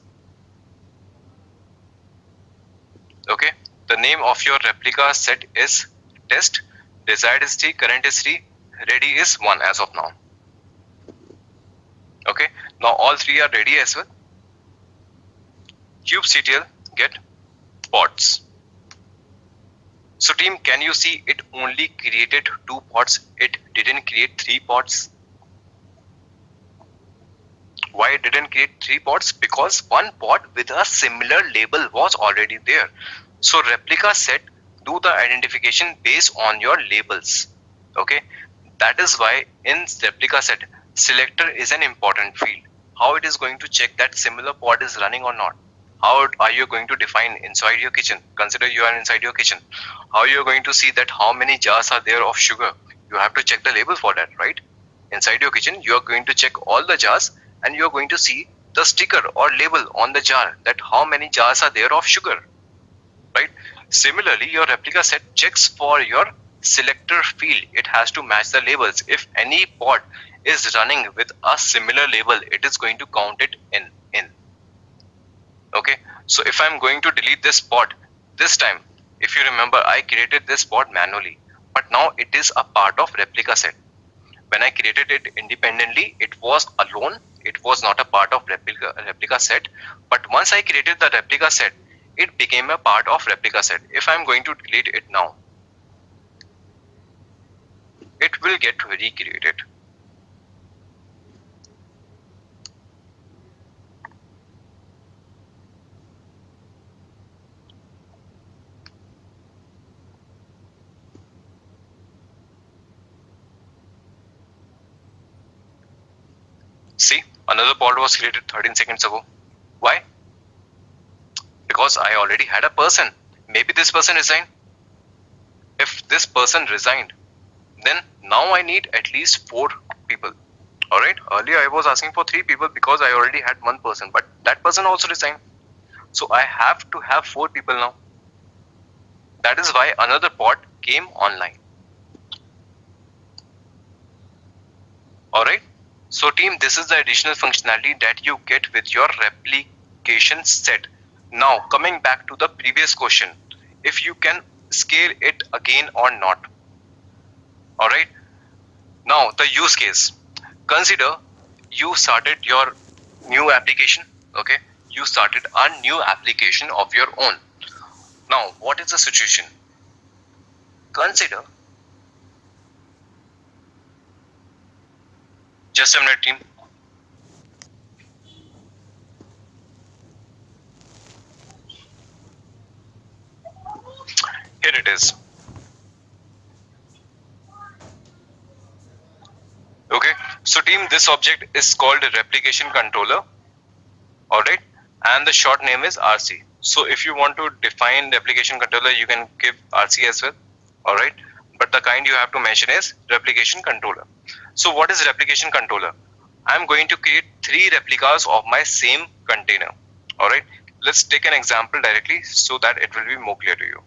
Okay, the name of your replica set is test. Desired is 3, current is 3, ready is 1 as of now. Okay, now all 3 are ready as well. kubectl get pods. So team, can you see it only created 2 pods? It didn't create 3 pods. Why it didn't create 3 pods? Because one pod with a similar label was already there. So replica set do the identification based on your labels. Okay, that is why in replica set, selector is an important field. How it is going to check that similar pod is running or not? How are you going to define inside your kitchen? Consider you are inside your kitchen. How you are going to see that how many jars are there of sugar? You have to check the label for that, right? Inside your kitchen, you are going to check all the jars and you are going to see the sticker or label on the jar that how many jars are there of sugar, right? Similarly, your replica set checks for your selector field. It has to match the labels. If any pod is running with a similar label, it is going to count it in. Okay, so if I'm going to delete this pod this time, if you remember, I created this pod manually, but now it is a part of replica set. When I created it independently, it was alone. It was not a part of replica set. But once I created the replica set, it became a part of replica set. If I'm going to delete it now, it will get recreated. See, another pod was created 13 seconds ago. Why? Because I already had a person. Maybe this person resigned. If this person resigned, then now I need at least 4 people. Alright, earlier I was asking for 3 people because I already had one person, but that person also resigned. So I have to have 4 people now. That is why another pod came online. Alright, so team, this is the additional functionality that you get with your replication set. Now coming back to the previous question, if you can scale it again or not. Alright, now the use case. Consider you started your new application. Okay, you started a new application of your own. Now what is the situation? Consider, just a minute team. Here it is. Okay, so team, this object is called a replication controller. Alright, and the short name is RC. So if you want to define replication controller, you can give RC as well. Alright, but the kind you have to mention is replication controller. So what is replication controller? I'm going to create 3 replicas of my same container. Alright, let's take an example directly so that it will be more clear to you.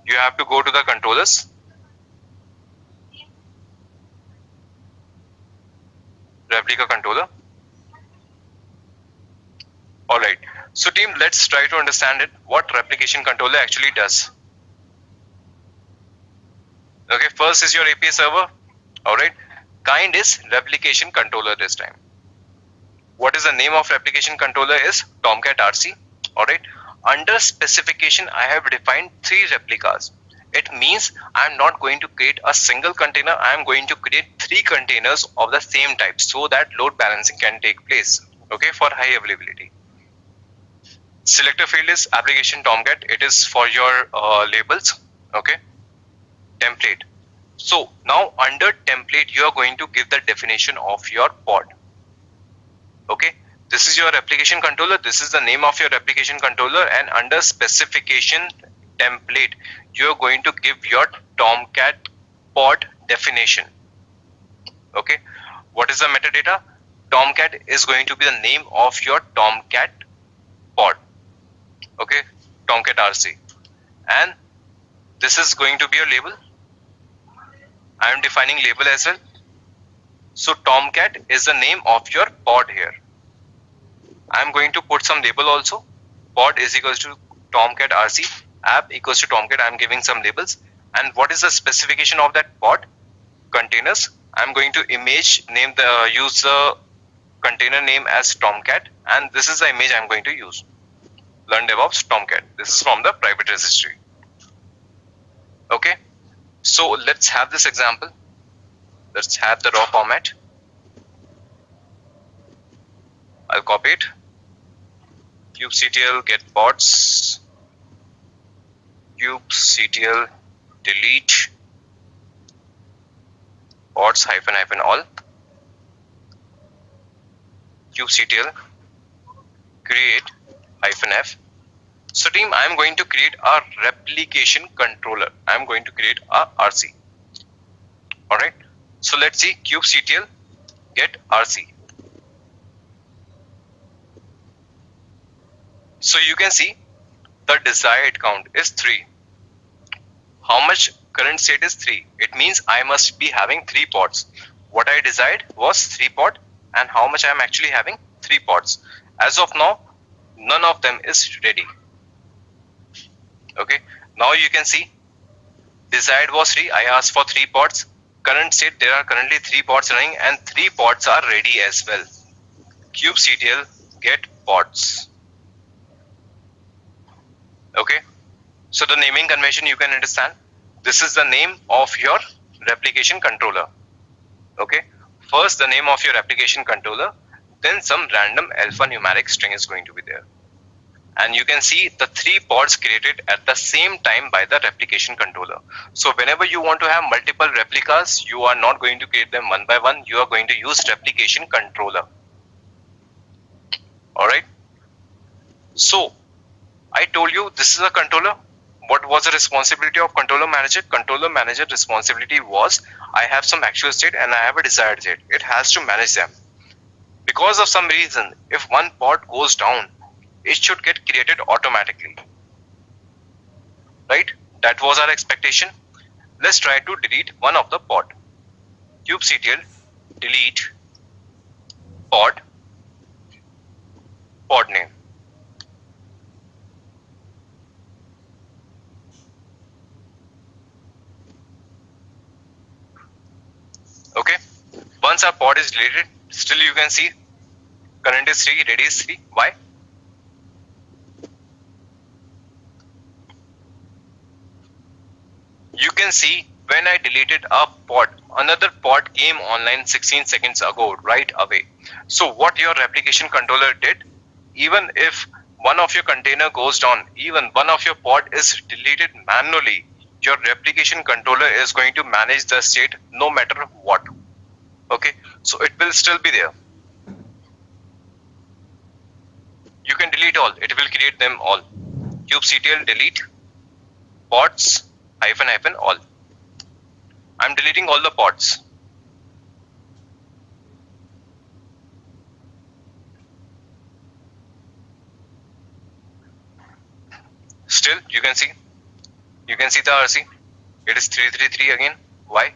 You have to go to the controllers, replica controller. Alright, so team, let's try to understand it, what replication controller actually does. Okay, first is your API server. Alright, kind is replication controller this time. What is the name of replication controller is Tomcat RC. Alright, under specification I have defined 3 replicas. It means I am not going to create a single container, I am going to create 3 containers of the same type so that load balancing can take place, okay, for high availability. Selector field is application Tomcat, it is for your labels, okay. Template. So now under template you are going to give the definition of your pod. Okay, this is your replication controller, this is the name of your replication controller, and under specification template you are going to give your Tomcat pod definition. Okay, what is the metadata? Tomcat is going to be the name of your Tomcat pod. Okay, Tomcat RC, and this is going to be your label. I am defining label as well. So Tomcat is the name of your pod here. I am going to put some label also. Pod is equals to Tomcat RC, app equals to Tomcat. I am giving some labels. And what is the specification of that pod? Containers. I am going to use the container name as Tomcat, and this is the image I am going to use. Learn DevOps Tomcat. This is from the private registry. Okay, so let's have this example. Let's have the raw format. I'll copy it. kubectl get pods. kubectl delete pods -all. kubectl create -f. So team, I am going to create a replication controller. I am going to create a RC. Alright. So let's see kubectl get RC. So you can see the desired count is 3. How much current state is 3? It means I must be having 3 pods. What I desired was 3 pod, and how much I am actually having? 3 pods. As of now, none of them is ready. Okay, now you can see desired was 3. I asked for 3 pods. Current state, there are currently 3 pods running, and 3 pods are ready as well. kubectl get pods. Okay, so the naming convention you can understand. This is the name of your replication controller. Okay, first the name of your application controller, then some random alphanumeric string is going to be there. And you can see the 3 pods created at the same time by the replication controller. So whenever you want to have multiple replicas, you are not going to create them one by one. You are going to use replication controller. Alright. So I told you this is a controller. What was the responsibility of controller manager? Controller manager responsibility was I have some actual state and I have a desired state. It has to manage them. Because of some reason, if one pod goes down, it should get created automatically. Right? That was our expectation. Let's try to delete one of the pod. kubectl delete pod name. Okay. Once our pod is deleted, still you can see current is 3, ready is 3. Why? You can see when I deleted a pod, another pod came online 16 seconds ago right away. So what your replication controller did, even if one of your container goes down, even one of your pod is deleted manually, your replication controller is going to manage the state no matter what. Okay, so it will still be there. You can delete all, it will create them all. kubectl delete pods -- all. I'm deleting all the pods. Still you can see the RC. It is 333 again. Why?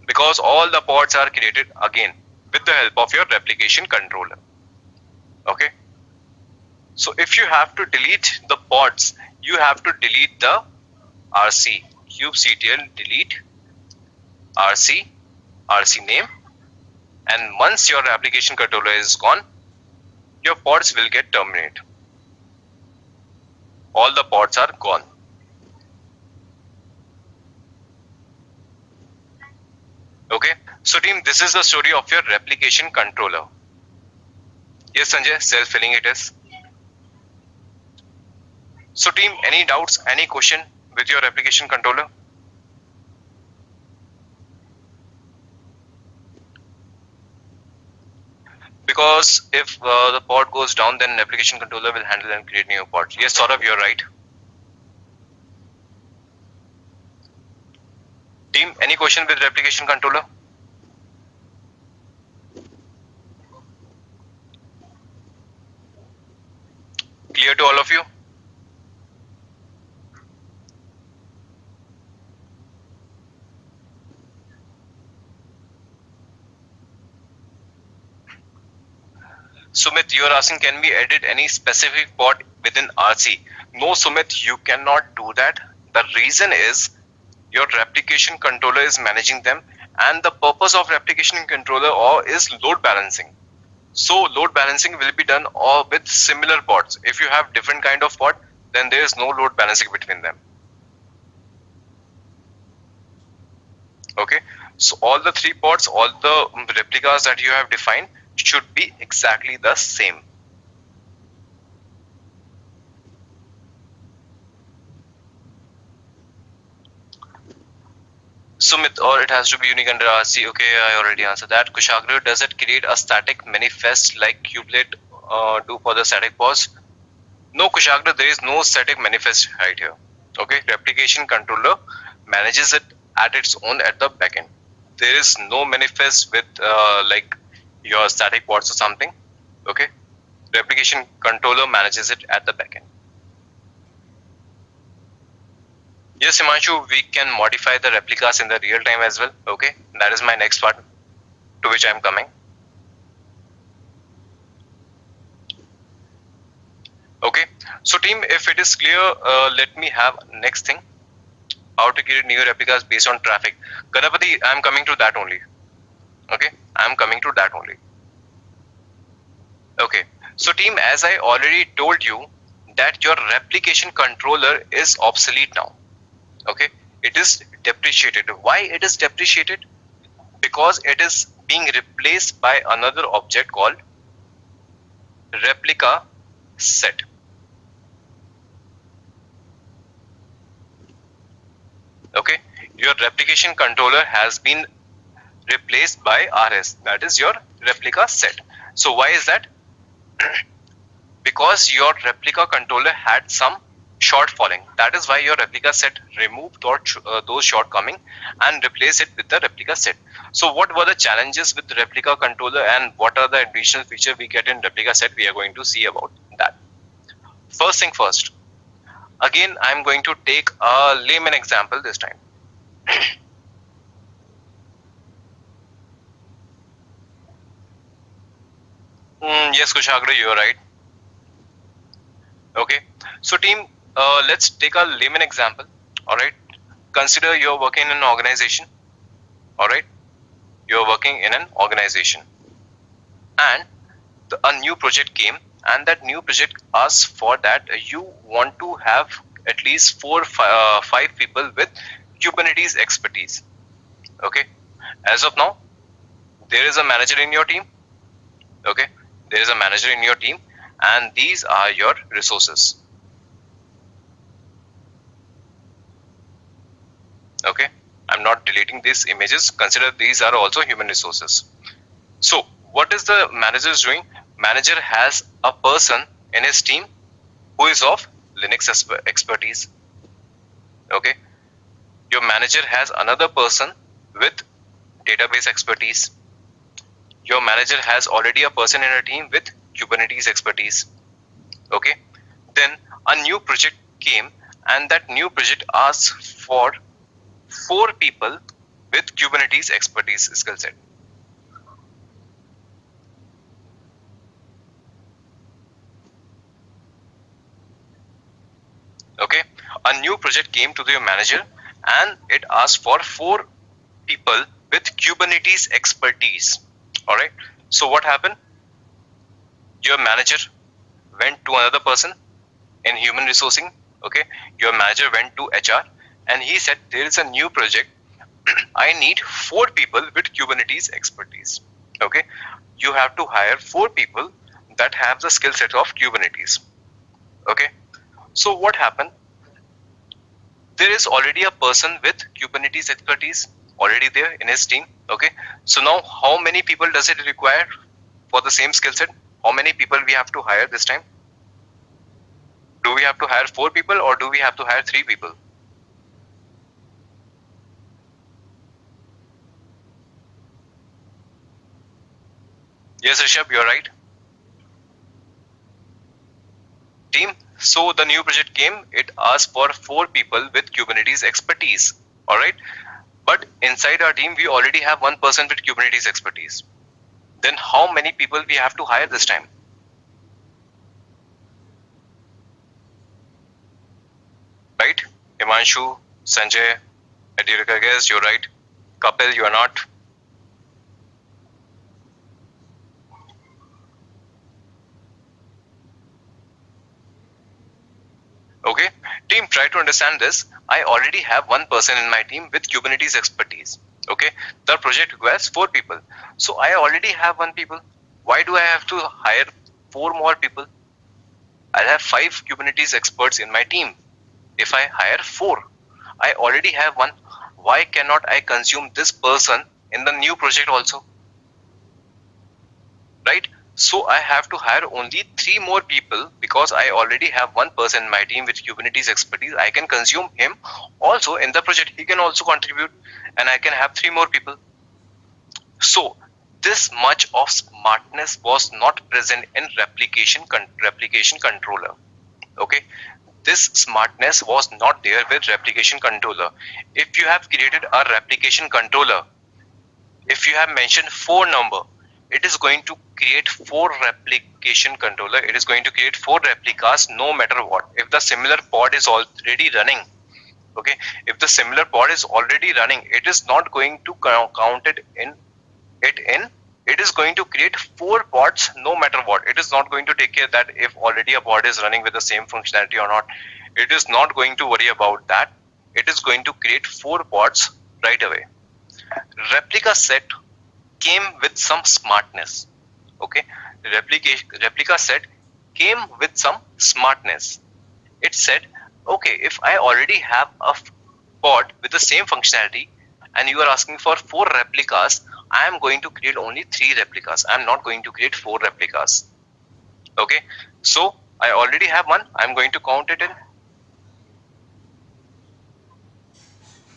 Because all the pods are created again with the help of your replication controller. Okay. So if you have to delete the pods, you have to delete the RC. kubectl delete RC name, and once your application controller is gone, your pods will get terminated. All the pods are gone. Okay, so team, this is the story of your replication controller. Yes, Sanjay, self-filling it is. So team, any doubts, any question with your replication controller? Because if the pod goes down, then application controller will handle and create new pods. Yes, Saurabh, you're right. Team, any question with replication controller? Clear to all of you? Sumit, you are asking, can we edit any specific pod within RC? No, Sumit, you cannot do that. The reason is your replication controller is managing them, and the purpose of replication controller is load balancing. So load balancing will be done with similar pods. If you have different kind of pod, then there is no load balancing between them. Okay, so all the 3 pods, all the replicas that you have defined should be exactly the same. Sumit, or it has to be unique under RC. Okay, I already answered that. Kushagra, does it create a static manifest like kubelet do for the static pause? No, Kushagra, there is no static manifest right here. Okay, replication controller manages it at its own at the backend. There is no manifest with like your static pods or something. Okay, replication controller manages it at the backend. Yes, Himanshu, we can modify the replicas in the real time as well. Okay, that is my next part to which I am coming. Okay, so team, if it is clear, let me have next thing. How to create new replicas based on traffic. Ganapati, I am coming to that only. Okay, I am coming to that only. Okay, so team, as I already told you that your replication controller is obsolete now. Okay, it is depreciated. Why it is depreciated? Because it is being replaced by another object called replica set. Okay, your replication controller has been replaced by RS, that is your replica set. So why is that? Because your replica controller had some shortfalling. That is why your replica set removed those shortcoming and replace it with the replica set. So what were the challenges with the replica controller and what are the additional features we get in replica set? We are going to see about that. First thing first, again I am going to take a layman example this time. Yes, Kushagra, you are right. Okay, so team, let's take a layman example. All right, consider you're working in an organization. All right, you're working in an organization and a new project came, and that new project asks for that you want to have at least 5 people with Kubernetes expertise. Okay, as of now there is a manager in your team. Okay, there is a manager in your team and these are your resources. Okay, I'm not deleting these images. Consider these are also human resources. So what is the manager doing? Manager has a person in his team who is of Linux expertise. Okay, your manager has another person with database expertise. Your manager has already a person in a team with Kubernetes expertise. Okay, then a new project came and that new project asks for 4 people with Kubernetes expertise skill set. Okay, a new project came to your manager and it asked for 4 people with Kubernetes expertise. All right, so what happened? Your manager went to another person in human resourcing. Okay, your manager went to HR and he said there is a new project. I need 4 people with Kubernetes expertise. Okay, you have to hire 4 people that have the skill set of Kubernetes. Okay, so what happened? There is already a person with Kubernetes expertise already there in his team. Okay, so now how many people does it require for the same skill set? How many people we have to hire this time? Do we have to hire 4 people or do we have to hire 3 people? Yes, Rishabh, you're right. Team, so the new project came, it asked for 4 people with Kubernetes expertise. All right, but inside our team we already have 1 person with Kubernetes expertise. Then how many people we have to hire this time? Right, Himanshu, Sanjay, Adhirika, guess you're right. Kapil, you are not. Okay, team, try to understand this. I already have 1 person in my team with Kubernetes expertise. Okay, the project requires 4 people. So I already have 1 people. Why do I have to hire 4 more people? I have 5 Kubernetes experts in my team. If I hire 4, I already have 1. why cannot I consume this person in the new project also? Right? So I have to hire only 3 more people because I already have one person in my team with Kubernetes expertise. I can consume him also in the project. He can also contribute and I can have 3 more people. So this much of smartness was not present in replication controller. Okay, this smartness was not there with replication controller. If you have created a replication controller, if you have mentioned 4 number, it is going to create 4 replication controller. It is going to create 4 replicas no matter what. If the similar pod is already running, okay, if the similar pod is already running, it is not going to count it in. It is going to create 4 pods no matter what. It is not going to take care that if already a pod is running with the same functionality or not. It is not going to worry about that. It is going to create 4 pods right away. Replica set came with some smartness. Okay, replica set came with some smartness. It said, okay, if I already have a pod with the same functionality and you are asking for 4 replicas, I am going to create only 3 replicas. I am not going to create 4 replicas. Okay, so I already have one. I am going to count it in.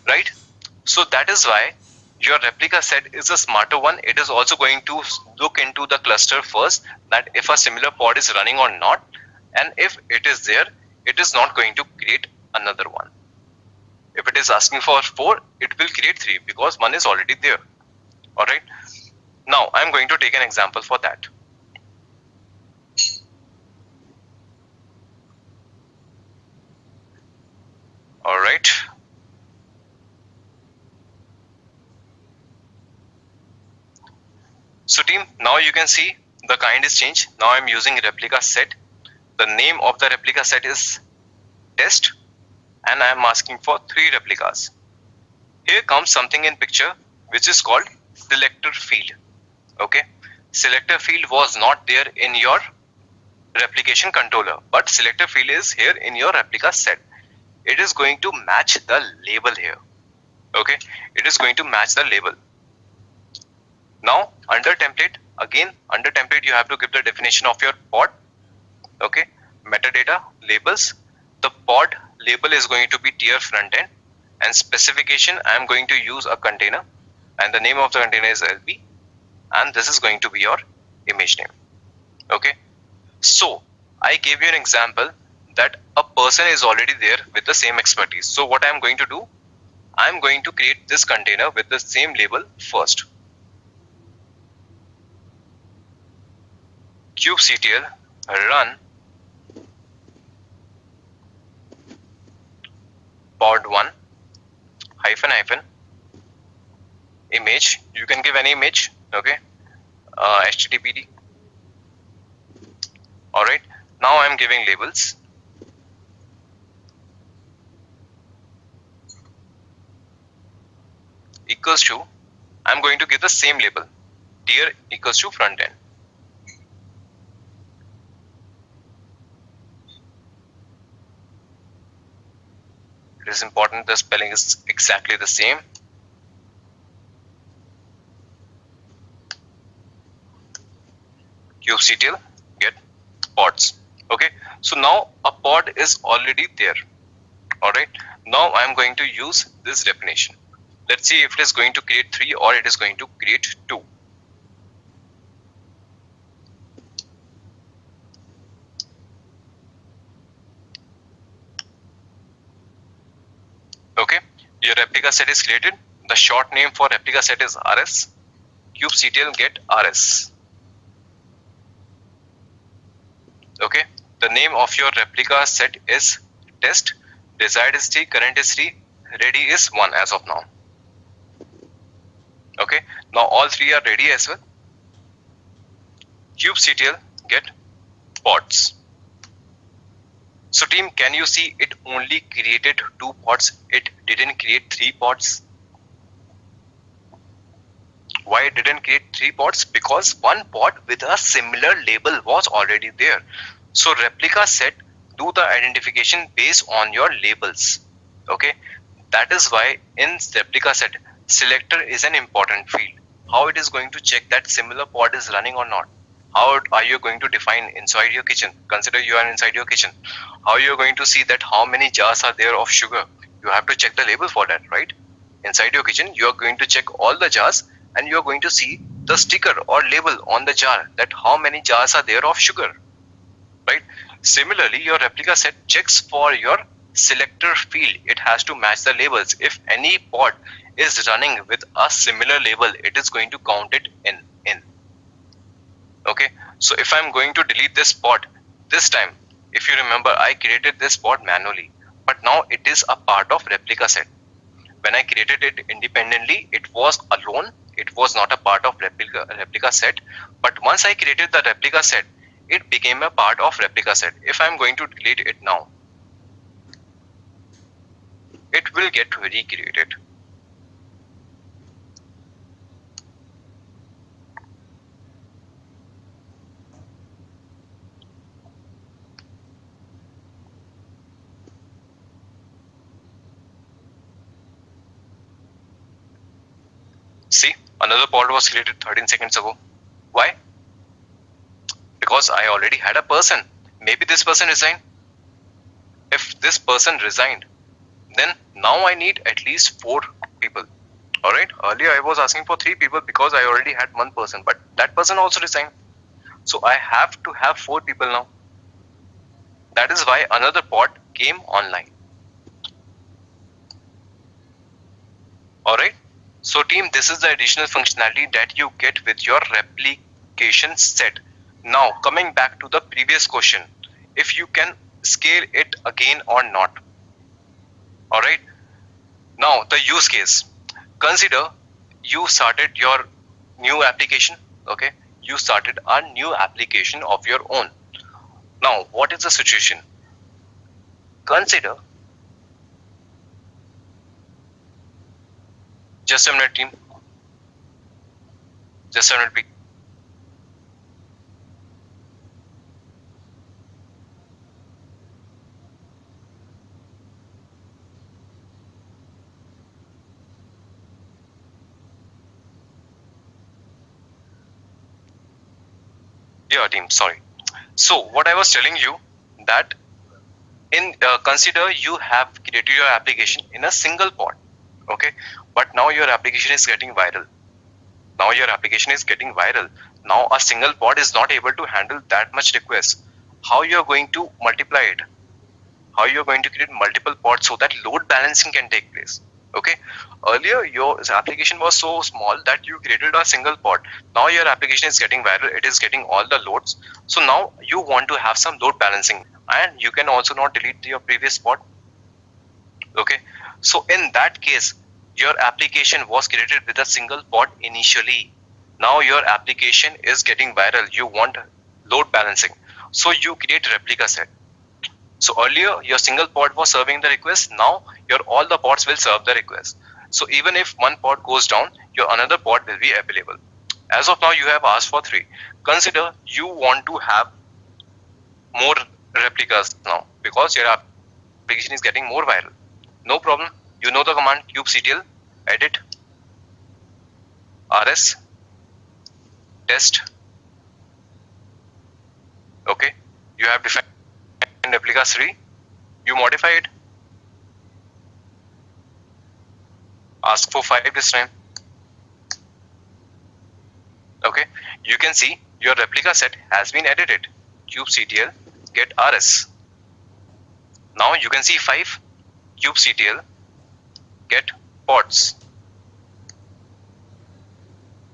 Right? So that is why your replica set is a smarter one. It is also going to look into the cluster first, that if a similar pod is running or not, and if it is there, it is not going to create another one. If it is asking for 4, it will create 3 because one is already there. Alright. Now I am going to take an example for that. Alright. So team, now you can see the kind is changed. Now I am using replica set. The name of the replica set is test and I am asking for 3 replicas. Here comes something in picture which is called selector field. Okay, selector field was not there in your replication controller, but selector field is here in your replica set. It is going to match the label here. Okay, it is going to match the label. Now under template, again under template you have to give the definition of your pod. Okay, metadata labels. The pod label is going to be tier front end, and specification I am going to use a container, and the name of the container is LB, and this is going to be your image name. Okay, so I gave you an example that a person is already there with the same expertise. So what I am going to do, I am going to create this container with the same label first. kubectl run pod1 -- image. You can give any image. Okay, httpd. All right, now I am giving labels. Equals to, I am going to give the same label, tier equals to front end. It is important the spelling is exactly the same. kubectl get pods. Okay, so now a pod is already there. All right, now I am going to use this definition. Let's see if it is going to create 3 or it is going to create 2. Okay, your replica set is created. The short name for replica set is RS. kubectl get RS. Okay, the name of your replica set is test. Desired is 3, current is 3, ready is 1 as of now. Okay, now all 3 are ready as well. kubectl get pods. So team, can you see it only created 2 pods? It didn't create 3 pods. Why it didn't create 3 pods? Because one pod with a similar label was already there. So replica set do the identification based on your labels. Okay, That is why in replica set, selector is an important field. How it is going to check that similar pod is running or not. How are you going to define inside your kitchen? Consider you are inside your kitchen. How you are going to see that how many jars are there of sugar? You have to check the label for that, right? Inside your kitchen, you are going to check all the jars and you are going to see the sticker or label on the jar that how many jars are there of sugar, right? Similarly, your replica set checks for your selector field. It has to match the labels. If any pod is running with a similar label, it is going to count it in. Okay, so if I'm going to delete this pod this time, if you remember, I created this pod manually, but now it is a part of replica set. When I created it independently, it was alone. It was not a part of replica set. But once I created the replica set, it became a part of replica set. If I'm going to delete it now, it will get recreated. See, another pod was created 13 seconds ago. Why? Because I already had a person. Maybe this person resigned. If this person resigned, then now I need at least 4 people. Alright, earlier I was asking for 3 people because I already had 1 person, but that person also resigned. So I have to have 4 people now. That is why another pod came online. Alright, so team, this is the additional functionality that you get with your replication set. Now coming back to the previous question, if you can scale it again or not. Alright, now the use case. Consider you started your new application. Okay, you started a new application of your own. Now what is the situation? Consider, just a minute team, just a minute please. Yeah team, sorry. So what I was telling you, that in consider you have created your application in a single pod. Okay, but now your application is getting viral. Now a single pod is not able to handle that much requests. How you are going to multiply it? How you are going to create multiple pods so that load balancing can take place? Okay, earlier your application was so small that you created a single pod. Now your application is getting viral, it is getting all the loads. So now you want to have some load balancing, and you can also not delete your previous pod. Okay, so in that case, your application was created with a single pod initially. Now your application is getting viral, you want load balancing, so you create replica set. So earlier your single pod was serving the request, now your all the pods will serve the request. So even if one pod goes down, your another pod will be available. As of now you have asked for 3. Consider you want to have more replicas now because your application is getting more viral. No problem, you know the command kubectl edit rs test. Okay, you have defined replica 3, you modify it, ask for 5 this time. Okay, you can see your replica set has been edited. kubectl get rs. Now you can see 5 kubectl get pods.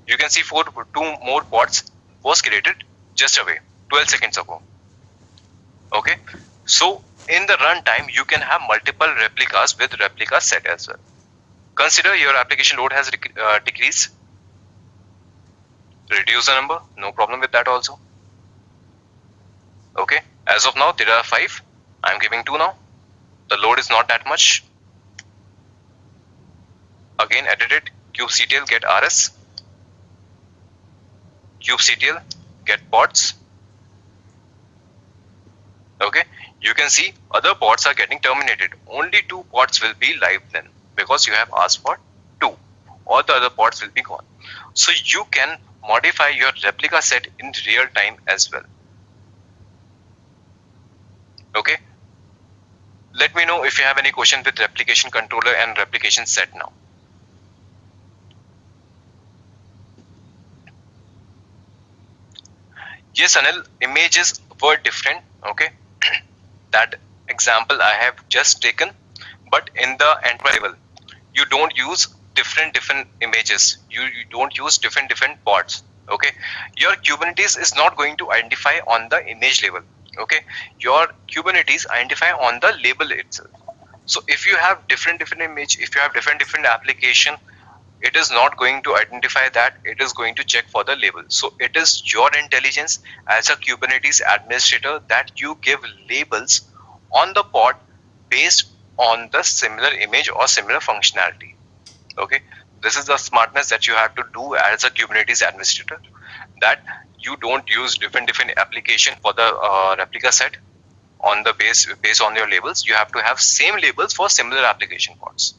You can see 2 more pods was created just away 12 seconds ago. Okay, so in the runtime you can have multiple replicas with replica set as well. Consider your application load has decreased. Reduce the number, no problem with that also. Okay, as of now there are 5, I am giving 2 now. The load is not that much. Again edit it, kubectl get rs, kubectl get pods. Okay, you can see other pods are getting terminated. Only 2 pods will be live then. because you have asked for 2. All the other pods will be gone. So you can modify your replica set in real time as well. Okay. Let me know if you have any question with replication controller and replication set now. Yes, Anil, images were different. Okay. That example I have just taken, but in the enterprise level, you don't use different images. You don't use different pods. Okay. Your Kubernetes is not going to identify on the image level. Okay. Your Kubernetes identify on the label itself. So if you have different image, if you have different application, it is not going to identify that. It is going to check for the label. So it is your intelligence as a Kubernetes administrator that you give labels on the pod based on the similar image or similar functionality. Okay, this is the smartness that you have to do as a Kubernetes administrator, that you don't use different application for the replica set on the based on your labels. You have to have same labels for similar application pods.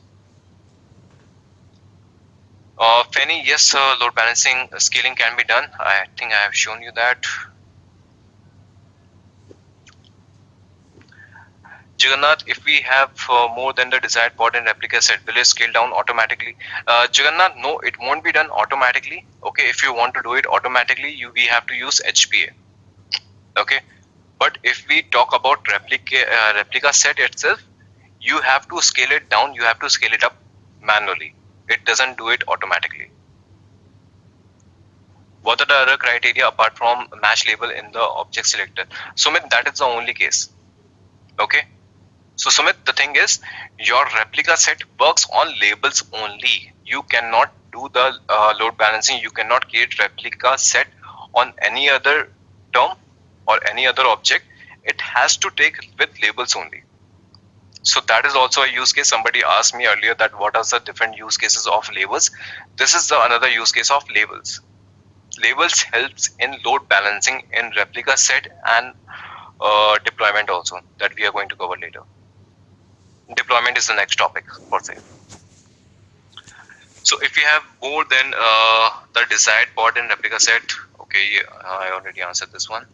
Fanny, yes, load balancing scaling can be done. I think I have shown you that. Jagannath, if we have more than the desired pod and replica set, will it scale down automatically? Jagannath, no, it won't be done automatically. Okay, if you want to do it automatically, we have to use HPA. Okay, but if we talk about replica set itself, you have to scale it down. You have to scale it up manually. It doesn't do it automatically. What are the other criteria apart from match label in the object selector? Sumit, that is the only case. Okay. So Sumit, the thing is, your replica set works on labels only. You cannot do the load balancing. You cannot create replica set on any other term or any other object. It has to take with labels only. So that is also a use case. Somebody asked me earlier that what are the different use cases of labels. This is another use case of labels. Labels helps in load balancing in replica set and deployment also, that we are going to cover later. Deployment is the next topic per se. So if you have more than the desired pod and replica set, okay, I already answered this one.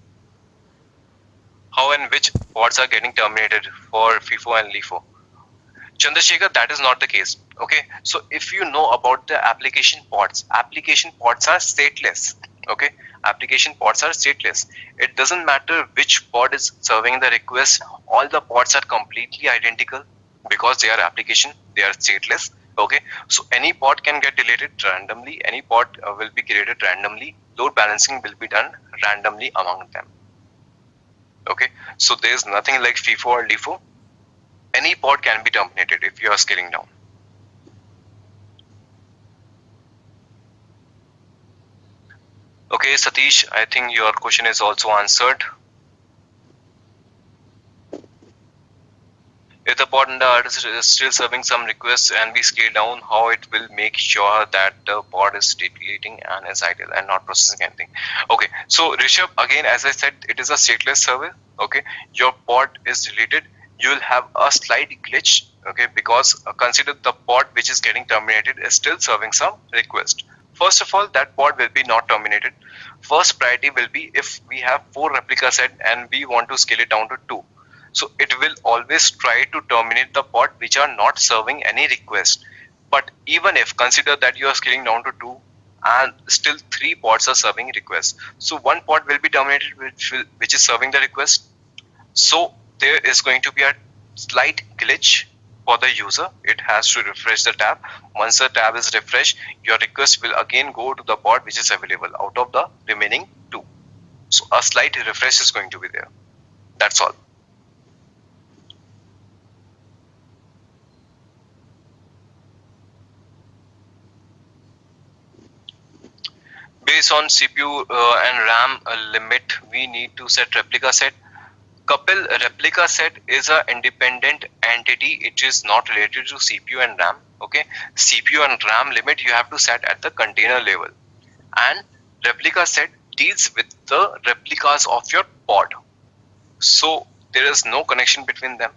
How and which pods are getting terminated for FIFO and LIFO? Chandrasekhar, that is not the case. Okay, so if you know about the application pods are stateless. Okay, application pods are stateless. It doesn't matter which pod is serving the request. All the pods are completely identical because they are application. They are stateless. Okay, so any pod can get deleted randomly. Any pod will be created randomly. Load balancing will be done randomly among them. Okay, so there is nothing like FIFO or LIFO. Any pod can be terminated if you are scaling down. Okay, Satish, I think your question is also answered. If the pod in the artist is still serving some requests and we scale down, how it will make sure that the pod is deleting and is idle and not processing anything? Okay, so Rishabh, again, as I said, it is a stateless service. Okay, your pod is deleted, you will have a slight glitch. Okay, because consider the pod which is getting terminated is still serving some request. First of all, that pod will be not terminated. First priority will be if we have 4 replica set and we want to scale it down to 2. So it will always try to terminate the pod which are not serving any request. But even if consider that you are scaling down to 2 and still 3 pods are serving requests. So 1 pod will be terminated which is serving the request. So there is going to be a slight glitch for the user. It has to refresh the tab. Once the tab is refreshed, your request will again go to the pod which is available out of the remaining 2. So a slight refresh is going to be there. That's all. Based on CPU and RAM limit, we need to set replica set. Kapil, replica set is an independent entity. It is not related to CPU and RAM. Okay, CPU and RAM limit you have to set at the container level, and replica set deals with the replicas of your pod. So there is no connection between them.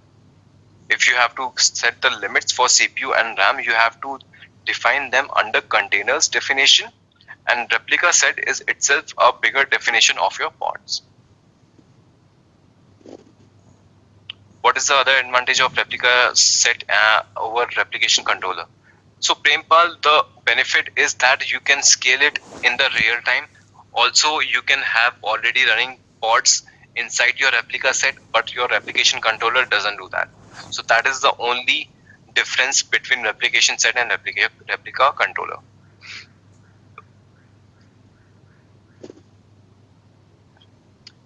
If you have to set the limits for CPU and RAM, you have to define them under containers definition, and replica set is itself a bigger definition of your pods. What is the other advantage of replica set over replication controller? So Prempal, the benefit is that you can scale it in the real time. Also, you can have already running pods inside your replica set, but your replication controller doesn't do that. So that is the only difference between replication set and replica controller.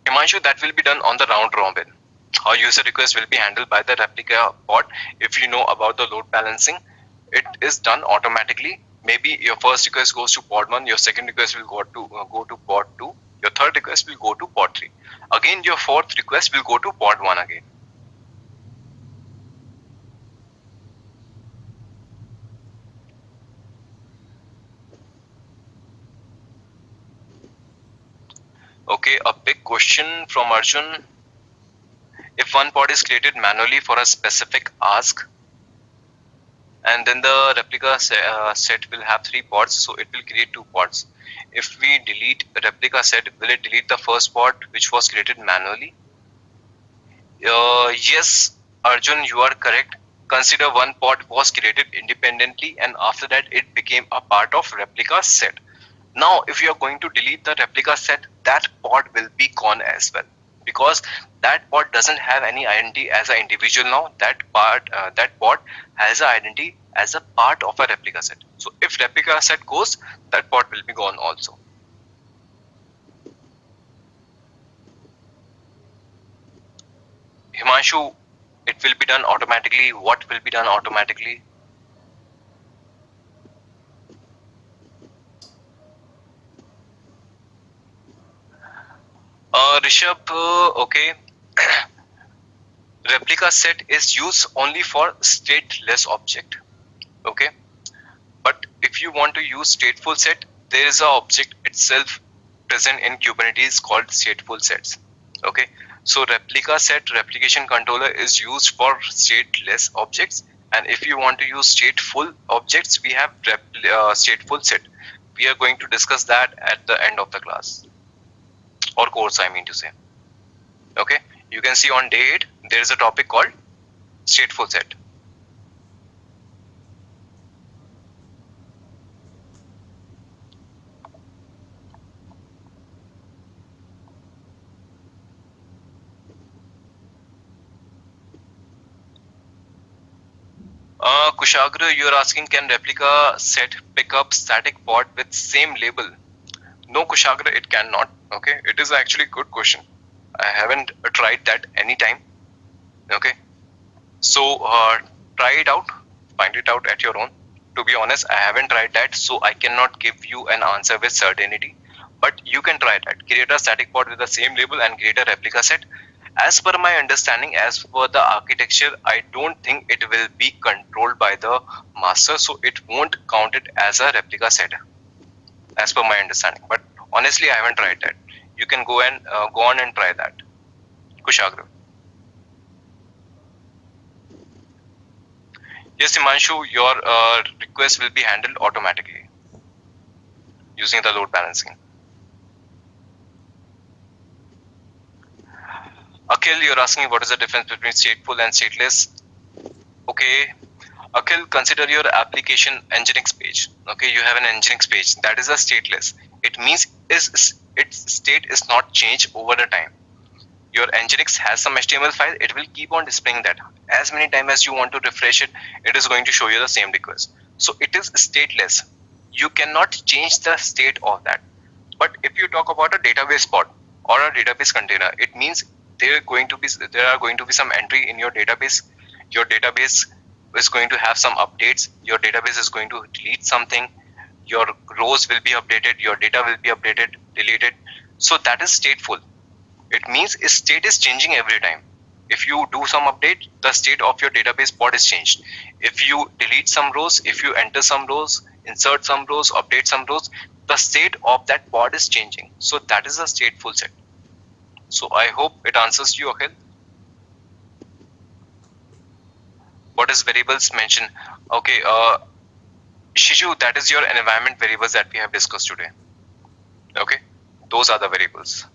Himanshu, that will be done on the round robin. Our user request will be handled by the replica pod. If you know about the load balancing, it is done automatically. Maybe your first request goes to pod 1, your second request will go to pod 2, your third request will go to pod 3. Again, your fourth request will go to pod 1 again. Okay, a big question from Arjun. If one pod is created manually for a specific ask, and then the replica set will have 3 pods, so it will create 2 pods. If we delete replica set, will it delete the first pod which was created manually? Yes, Arjun, you are correct. Consider one pod was created independently, and after that it became a part of replica set. Now, if you are going to delete the replica set, that pod will be gone as well, because that pod doesn't have any identity as an individual now. That pod has an identity as a part of a replica set. So if replica set goes, that pod will be gone also. Himanshu, it will be done automatically. What will be done automatically? Rishabh, okay. Replica set is used only for stateless object. Okay. But if you want to use stateful set, there is an object itself present in Kubernetes called stateful sets. Okay. So replica set replication controller is used for stateless objects, and if you want to use stateful objects, we have stateful set. We are going to discuss that at the end of the class, or course I mean to say. Okay, you can see on day 8 there is a topic called stateful set. Kushagra, you are asking, can replica set pick up static pod with same label? No, Kushagra, it cannot. Okay, it is actually a good question. I haven't tried that anytime. Okay, so try it out, find it out at your own. To be honest, I haven't tried that, so I cannot give you an answer with certainty. But you can try that. Create a static pod with the same label and create a replica set. As per my understanding, as per the architecture, I don't think it will be controlled by the master, so it won't count it as a replica set, as per my understanding. But honestly, I haven't tried that. You can go on and try that. Kushagra. Yes, Himanshu, your request will be handled automatically using the load balancing. Akhil, you're asking what is the difference between stateful and stateless. Okay, Akhil, consider your application Nginx page. Okay, you have an Nginx page that is a stateless. It means its state is not changed over the time. Your Nginx has some HTML file, it will keep on displaying that. As many times as you want to refresh it, it is going to show you the same request. So it is stateless. You cannot change the state of that. But if you talk about a database pod or a database container, it means there are going to be some entry in your database. Your database is going to have some updates. Your database is going to delete something. Your rows will be updated. Your data will be updated, deleted. So that is stateful. It means its state is changing every time. If you do some update, the state of your database pod is changed. If you delete some rows, if you enter some rows, insert some rows, update some rows, the state of that pod is changing. So that is a stateful set. So I hope it answers you, Akhil. what is variables mentioned? Okay, Shiju, that is your environment variables that we have discussed today. Okay, those are the variables.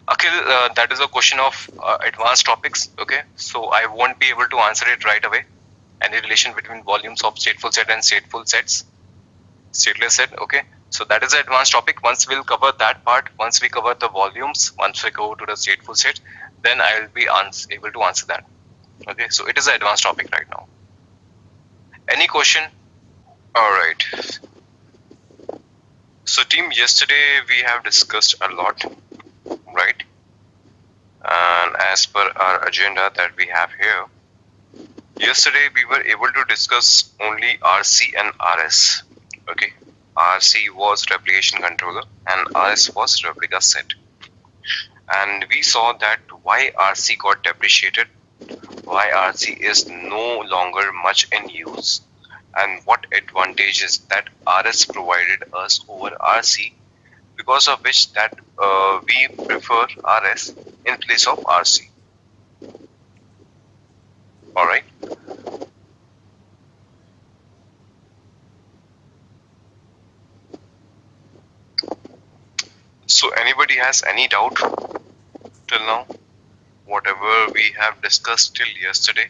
Akhil, that is a question of advanced topics. Okay, so I won't be able to answer it right away. Any relation between volumes of stateful set and stateful sets, stateless set. Okay, so that is an advanced topic. Once we'll cover that part, once we cover the volumes, once we go to the stateful set, then I will be able to answer that. Okay, so it is an advanced topic right now. Any question? All right. So team, yesterday we have discussed a lot, right? And as per our agenda that we have here, yesterday we were able to discuss only RC and RS. Okay, RC was replication controller and RS was replica set. And we saw that why RC got depreciated, why RC is no longer much in use, and what advantages that RS provided us over RC, because of which that we prefer RS in place of RC. All right. So anybody has any doubt till now? Whatever we have discussed till yesterday?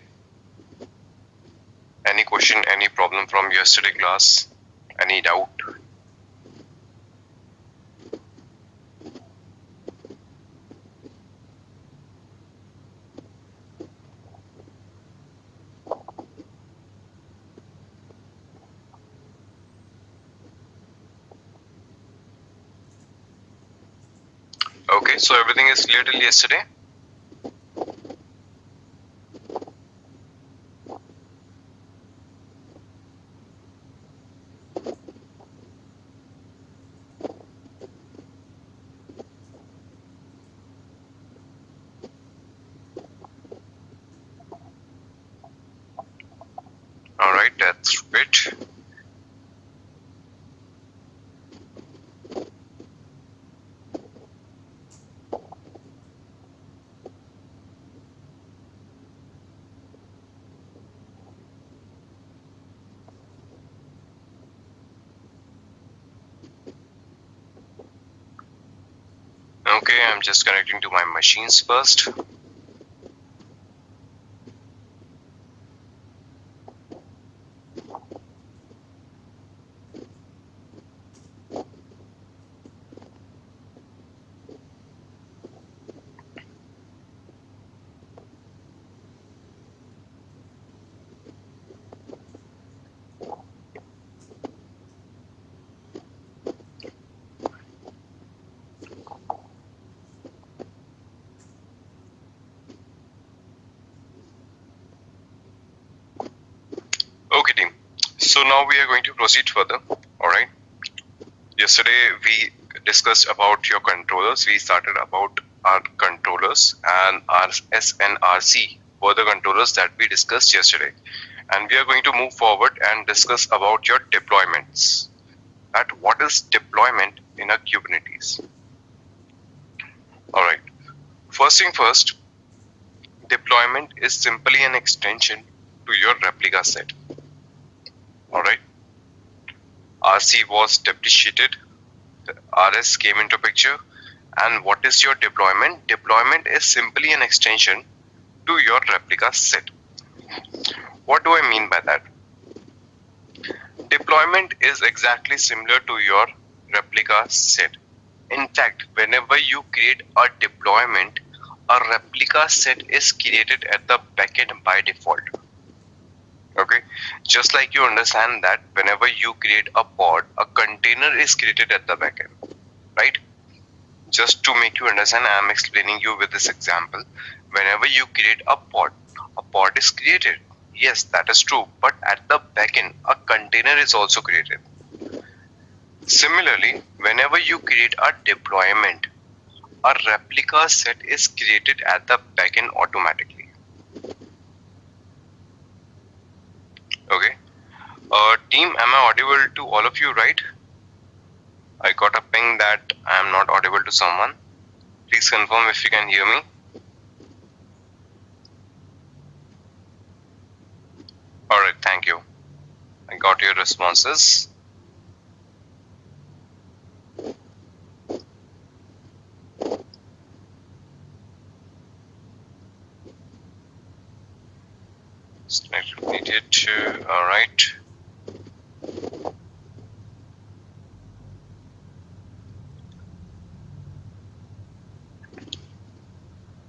Any question, any problem from yesterday class? Any doubt? Okay, so everything is clear till yesterday? All right, that's great. Okay, I'm just connecting to my machines first. Okay team, so now we are going to proceed further. All right, yesterday we discussed about your controllers. We started about our controllers, and RS and RC were the controllers that we discussed yesterday, and we are going to move forward and discuss about your deployments. That what is deployment in a Kubernetes? All right, first thing first, deployment is simply an extension to your replica set. All right, RC was depreciated, the RS came into picture, and what is your deployment? Deployment is simply an extension to your replica set. What do I mean by that? Deployment is exactly similar to your replica set. In fact, whenever you create a deployment, a replica set is created at the backend by default. Okay, just like you understand that whenever you create a pod, a container is created at the backend, right? Just to make you understand, I am explaining you with this example. Whenever you create a pod is created. Yes, that is true, but at the backend, a container is also created. Similarly, whenever you create a deployment, a replica set is created at the backend automatically. Team, am I audible to all of you, right? I got a ping that I am not audible to someone. Please confirm if you can hear me. Alright, thank you. I got your responses. Needed. Alright.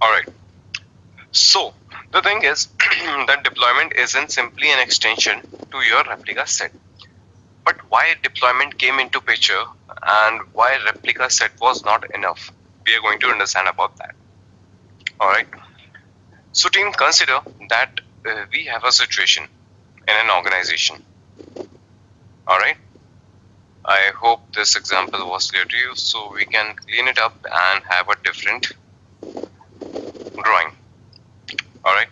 Alright. So, the thing is that deployment isn't simply an extension to your replica set. But why deployment came into picture and why replica set was not enough, we are going to understand about that. Alright. So team, consider that we have a situation in an organization. Alright. I hope this example was clear to you, so we can clean it up and have a different drawing. Alright.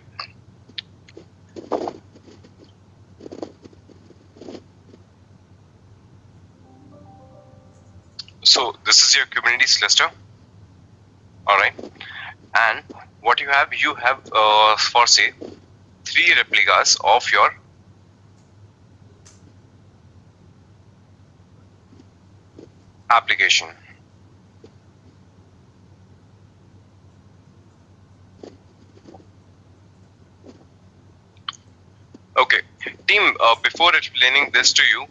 So this is your Kubernetes cluster. Alright. And what you have for say 3 replicas of your application. Okay, team, before explaining this to you,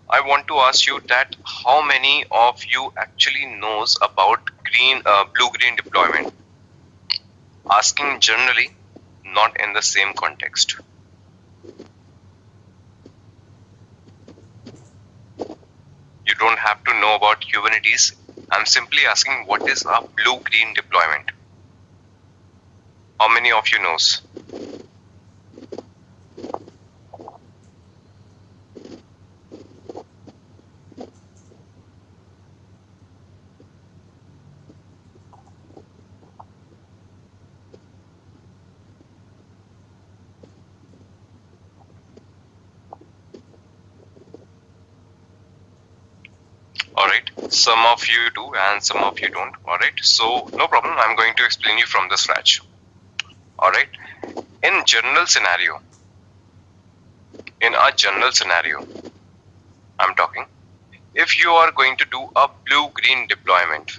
I want to ask you that how many of you actually knows about blue-green deployment? Asking generally, not in the same context. You don't have to know about Kubernetes. I'm simply asking what is a blue-green deployment? How many of you knows? Alright, some of you do and some of you don't. Alright, so no problem, I'm going to explain you from the scratch. Alright, in a general scenario, I'm talking, if you are going to do a blue-green deployment,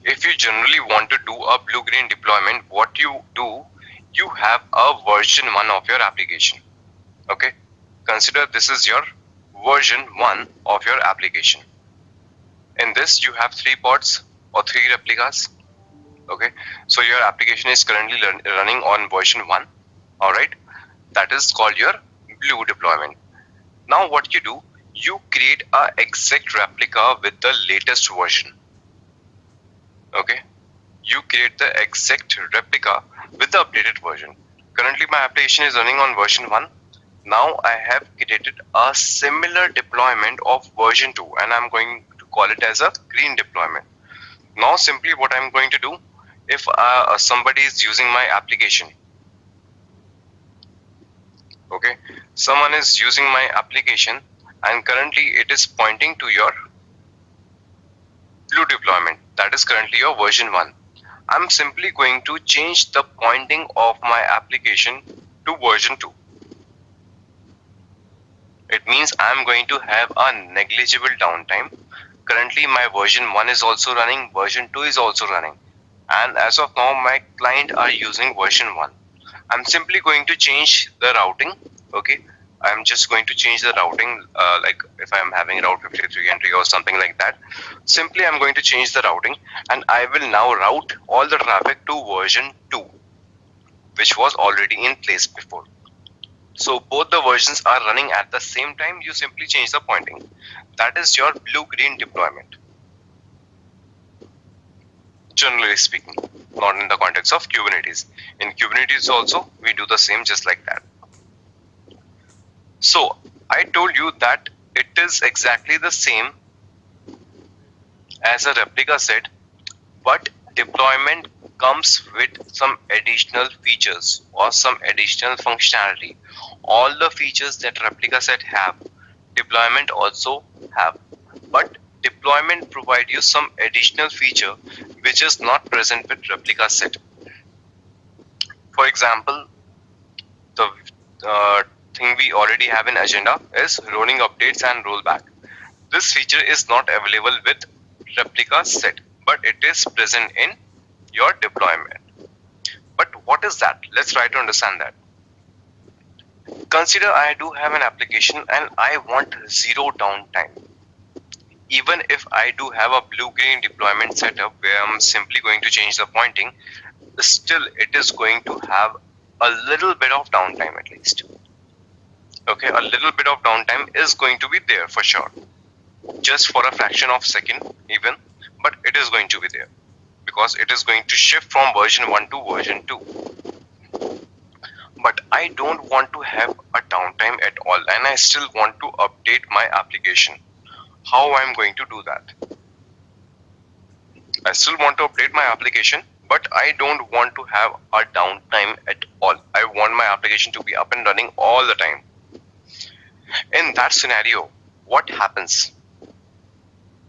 if you generally want to do a blue-green deployment, what you do, you have a version 1 of your application. Okay, consider this is your version 1 of your application. In this you have 3 pods or 3 replicas. Okay, so your application is currently running on version 1. Alright, that is called your blue deployment. Now what you do, you create a exact replica with the latest version. Okay, you create the exact replica with the updated version. Currently my application is running on version 1. Now I have created a similar deployment of version 2 and I'm going to call it as a green deployment. Now simply what I'm going to do, if somebody is using my application, okay, someone is using my application and currently it is pointing to your blue deployment, that is currently your version 1. I'm simply going to change the pointing of my application to version 2. It means I'm going to have a negligible downtime. Currently my version 1 is also running, version 2 is also running. And as of now my client are using version 1. I'm simply going to change the routing. Okay, I'm just going to change the routing, like if I'm having route 53 entry or something like that. Simply I'm going to change the routing and I will now route all the traffic to version 2, which was already in place before. So both the versions are running at the same time, you simply change the pointing. That is your blue-green deployment. Generally speaking, not in the context of Kubernetes. In Kubernetes also, we do the same just like that. So I told you that it is exactly the same as a replica set, but deployment comes with some additional features or some additional functionality. All the features that replica set have, deployment also have. But deployment provide you some additional feature which is not present with replica set. For example, the thing we already have in agenda is rolling updates and rollback. This feature is not available with replica set, but it is present in your deployment. But what is that? Let's try to understand that. Consider I do have an application and I want zero downtime. Even if I do have a blue-green deployment setup where I'm simply going to change the pointing, still it is going to have a little bit of downtime at least. Okay, a little bit of downtime is going to be there for sure. Just for a fraction of a second even, but it is going to be there because it is going to shift from version 1 to version 2. But I don't want to have a downtime at all and I still want to update my application. How I'm going to do that? I still want to update my application, but I don't want to have a downtime at all. I want my application to be up and running all the time. In that scenario, what happens?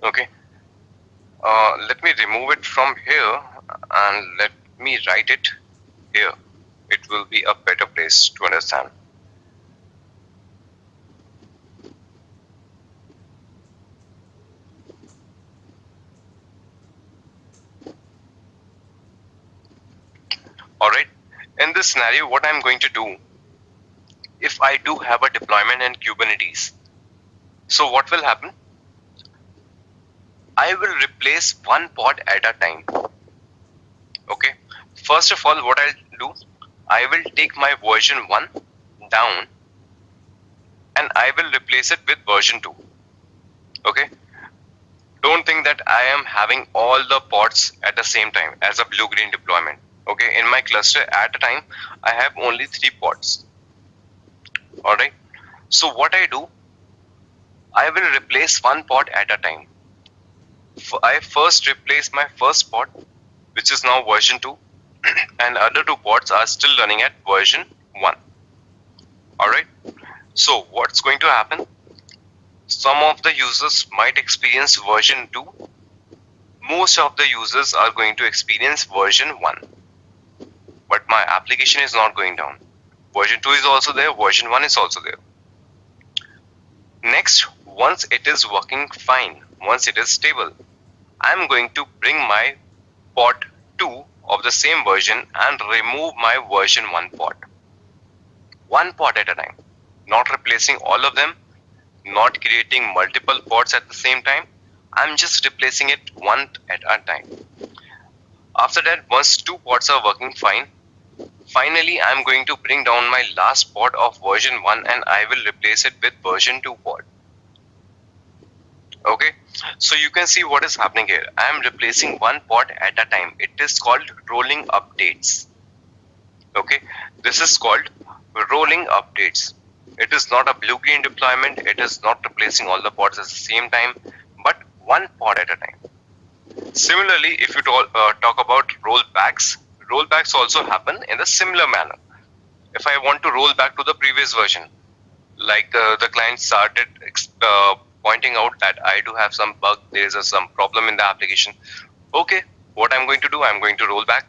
Okay, let me remove it from here and let me write it here. It will be a better place to understand. Alright, in this scenario, what I'm going to do, if I do have a deployment in Kubernetes, so what will happen? I will replace one pod at a time. Okay, first of all, what I'll do, I will take my version 1 down and I will replace it with version 2. Okay, don't think that I am having all the pods at the same time as a blue-green deployment. Okay, in my cluster at a time, I have only 3 pods. Alright, so what I do, I will replace one pod at a time. I first replace my first pod, which is now version 2, and other 2 pods are still running at version 1. Alright, so what's going to happen? Some of the users might experience version 2. Most of the users are going to experience version 1. But my application is not going down. Version 2 is also there, version 1 is also there. Next, once it is working fine, once it is stable, I'm going to bring my pod 2 of the same version and remove my version 1 pod. One pod at a time, not replacing all of them, not creating multiple pods at the same time. I'm just replacing it one at a time. After that, once 2 pods are working fine, finally I'm going to bring down my last pod of version 1 and I will replace it with version 2 pod. Okay, so you can see what is happening here. I am replacing one pod at a time. It is called rolling updates. Okay, this is called rolling updates. It is not a blue-green deployment. It is not replacing all the pods at the same time, but one pod at a time. Similarly, if you talk about rollbacks, rollbacks also happen in a similar manner. If I want to roll back to the previous version, like the client started pointing out that I do have some bug, there is some problem in the application. Okay, what I'm going to do, I'm going to roll back.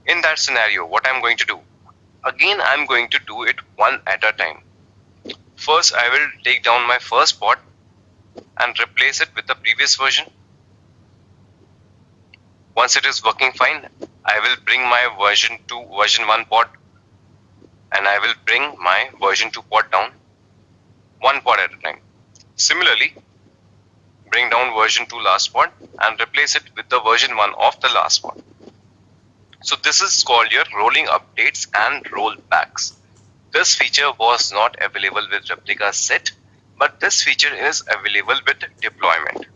In that scenario, what I'm going to do, again I'm going to do it one at a time. First, I will take down my first pod and replace it with the previous version. Once it is working fine, I will bring my version 1 pod and I will bring my version 2 pod down, one pod at a time. Similarly, bring down version 2 last pod and replace it with the version 1 of the last pod. So this is called your rolling updates and rollbacks. This feature was not available with replica set, but this feature is available with deployment.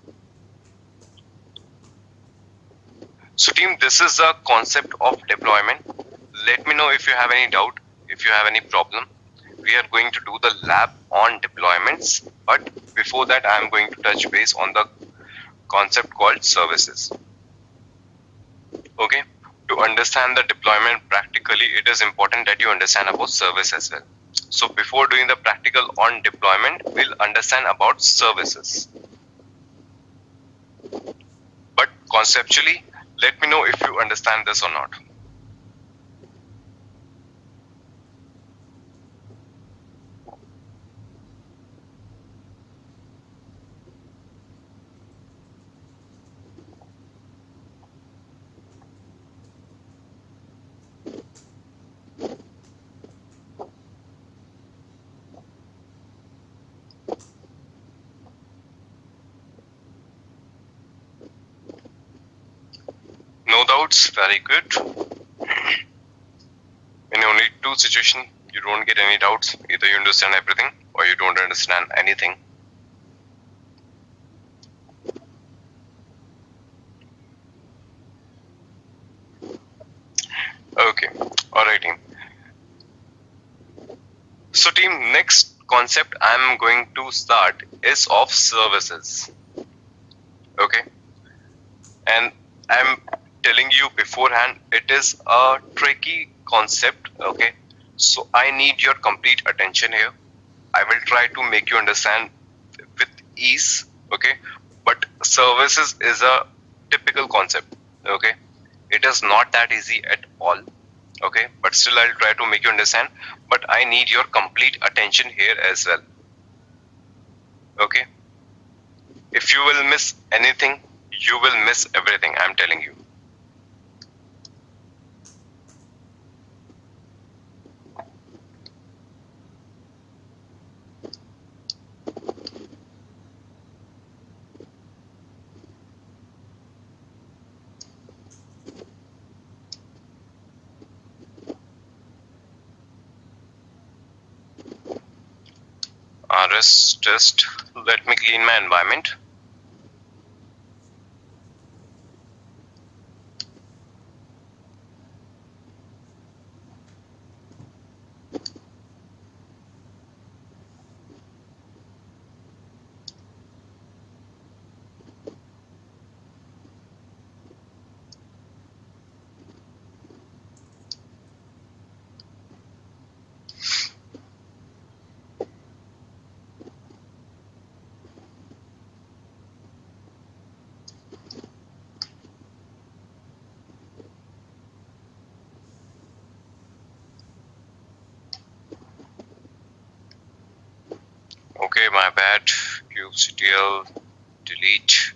So team, this is the concept of deployment. Let me know if you have any doubt, if you have any problem. We are going to do the lab on deployments, but before that I am going to touch base on the concept called services. Okay, to understand the deployment practically, it is important that you understand about service as well. So before doing the practical on deployment, we'll understand about services. But conceptually, let me know if you understand this or not. No doubts, very good. In only two situations, you don't get any doubts. Either you understand everything or you don't understand anything. Okay, alright team. So team, next concept I'm going to start is of services. Okay, and I'm telling you beforehand, it is a tricky concept. Okay, so I need your complete attention here. I will try to make you understand with ease. Okay, but services is a typical concept. Okay, it is not that easy at all. Okay, but still I'll try to make you understand, but I need your complete attention here as well. Okay, if you will miss anything, you will miss everything, I'm telling you. Just let me clean my environment. Okay, my bad. kubectl delete.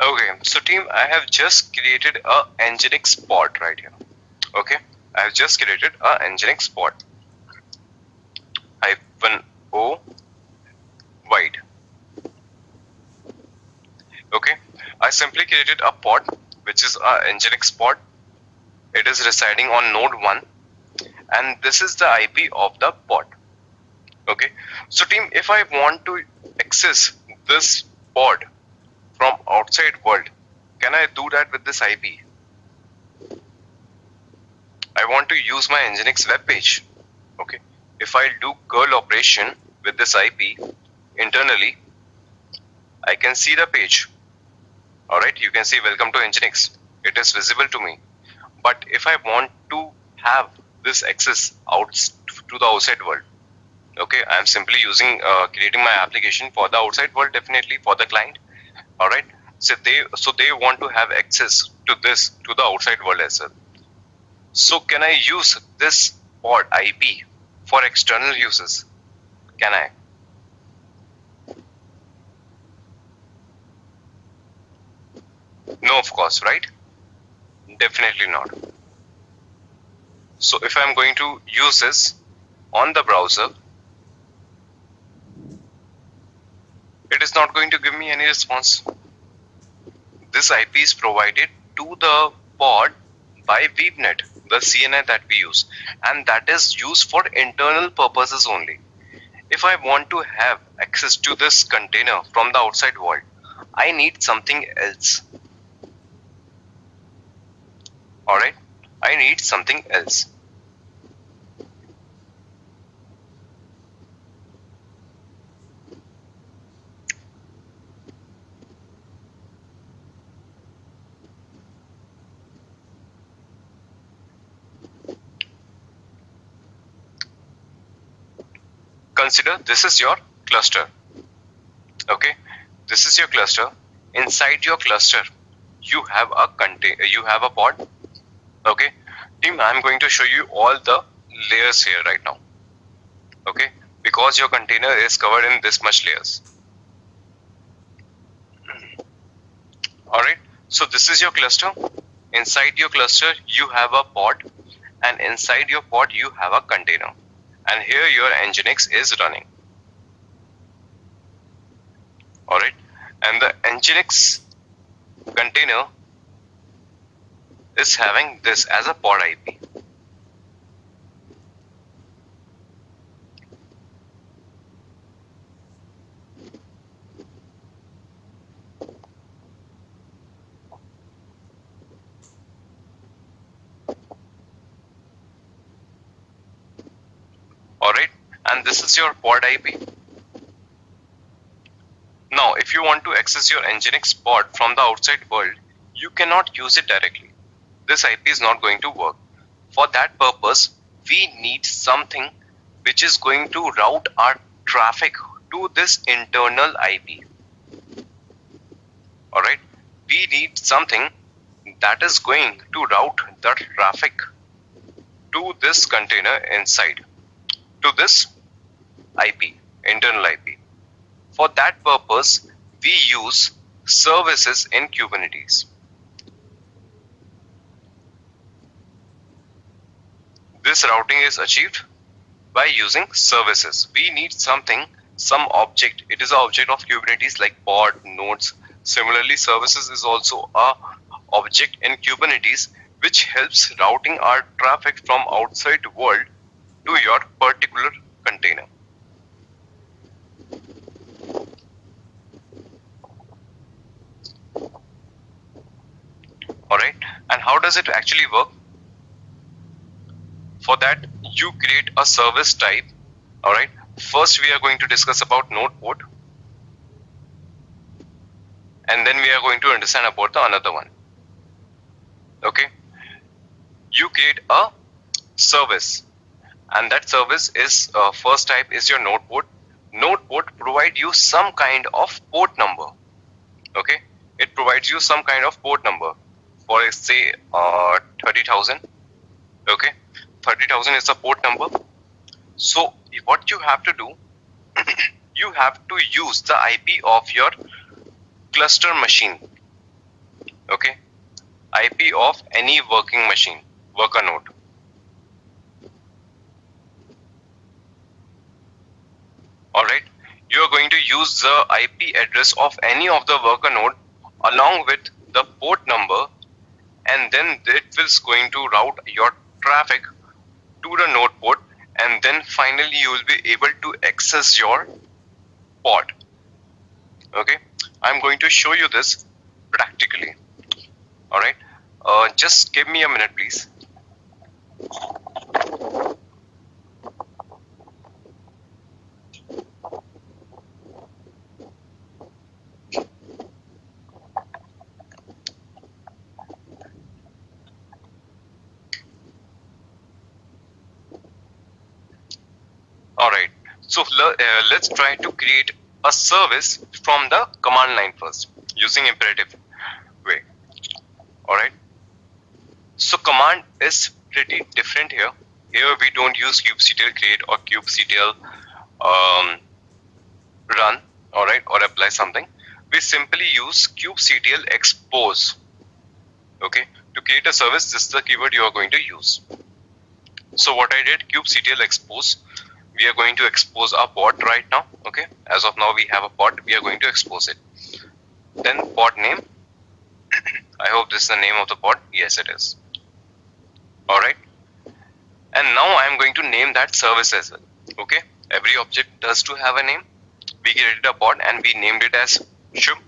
Okay, so team, I have just created a Nginx pod right here. Okay, I have just created a Nginx pod. -o wide. Okay, I simply created a pod which is a Nginx pod. It is residing on node 1 and this is the IP of the pod. Okay, so team, if I want to access this pod from outside world, can I do that with this IP? I want to use my Nginx web page. Okay, if I do curl operation with this IP internally, I can see the page. Alright, you can see welcome to Nginx. It is visible to me. But if I want to have this access out to the outside world, okay, I am simply using creating my application for the outside world, definitely for the client. Alright, so they want to have access to this to the outside world as well. So can I use this pod IP for external uses? Can I? No, of course, right? Definitely not. So if I'm going to use this on the browser, it is not going to give me any response. This IP is provided to the pod by VBNet, the CNI that we use, and that is used for internal purposes only. if I want to have access to this container from the outside world, I need something else. Alright, I need something else. Consider this is your cluster. Okay, this is your cluster. Inside your cluster, you have a pod. Okay, team, I'm going to show you all the layers here right now. Okay, because your container is covered in this much layers. Alright, so this is your cluster. Inside your cluster, you have a pod, and inside your pod, you have a container. And here your Nginx is running. Alright, and the Nginx container is having this as a pod IP. Alright, and this is your pod IP. Now, if you want to access your Nginx pod from the outside world, you cannot use it directly. This IP is not going to work. For that purpose, we need something which is going to route our traffic to this internal IP. Alright, we need something that is going to route the traffic to this container inside, to this IP, internal IP. For that purpose, we use services in Kubernetes. This routing is achieved by using services. We need something, some object. It is an object of Kubernetes like pod, nodes. Similarly, services is also a object in Kubernetes which helps routing our traffic from outside world to your particular container. Alright, and how does it actually work? For that, you create a service type. Alright, first we are going to discuss about node port, and then we are going to understand about the another one. Okay, you create a service, and that service is first type is your node port. Node port provide you some kind of port number. Okay, it provides you some kind of port number. For say 30,000. Okay, 30,000 is the port number. So what you have to do, you have to use the IP of your cluster machine. Okay, IP of any working machine, worker node. Alright, you are going to use the IP address of any of the worker node along with the port number, and then it is going to route your traffic to the node port, and then finally you will be able to access your pod. Okay, I'm going to show you this practically. Alright, just give me a minute please. Alright, so let's try to create a service from the command line first using imperative way. Alright, so command is pretty different here. Here we don't use kubectl create or kubectl run, alright, or apply something. We simply use kubectl expose. Okay, to create a service, this is the keyword you are going to use. So what I did, kubectl expose. We are going to expose our pod right now. Okay, as of now we have a pod, we are going to expose it. Then pod name. I hope this is the name of the pod. Yes, it is. Alright, and now I am going to name that service as well. Okay, Every object does to have a name. We created a pod and we named it as Shub.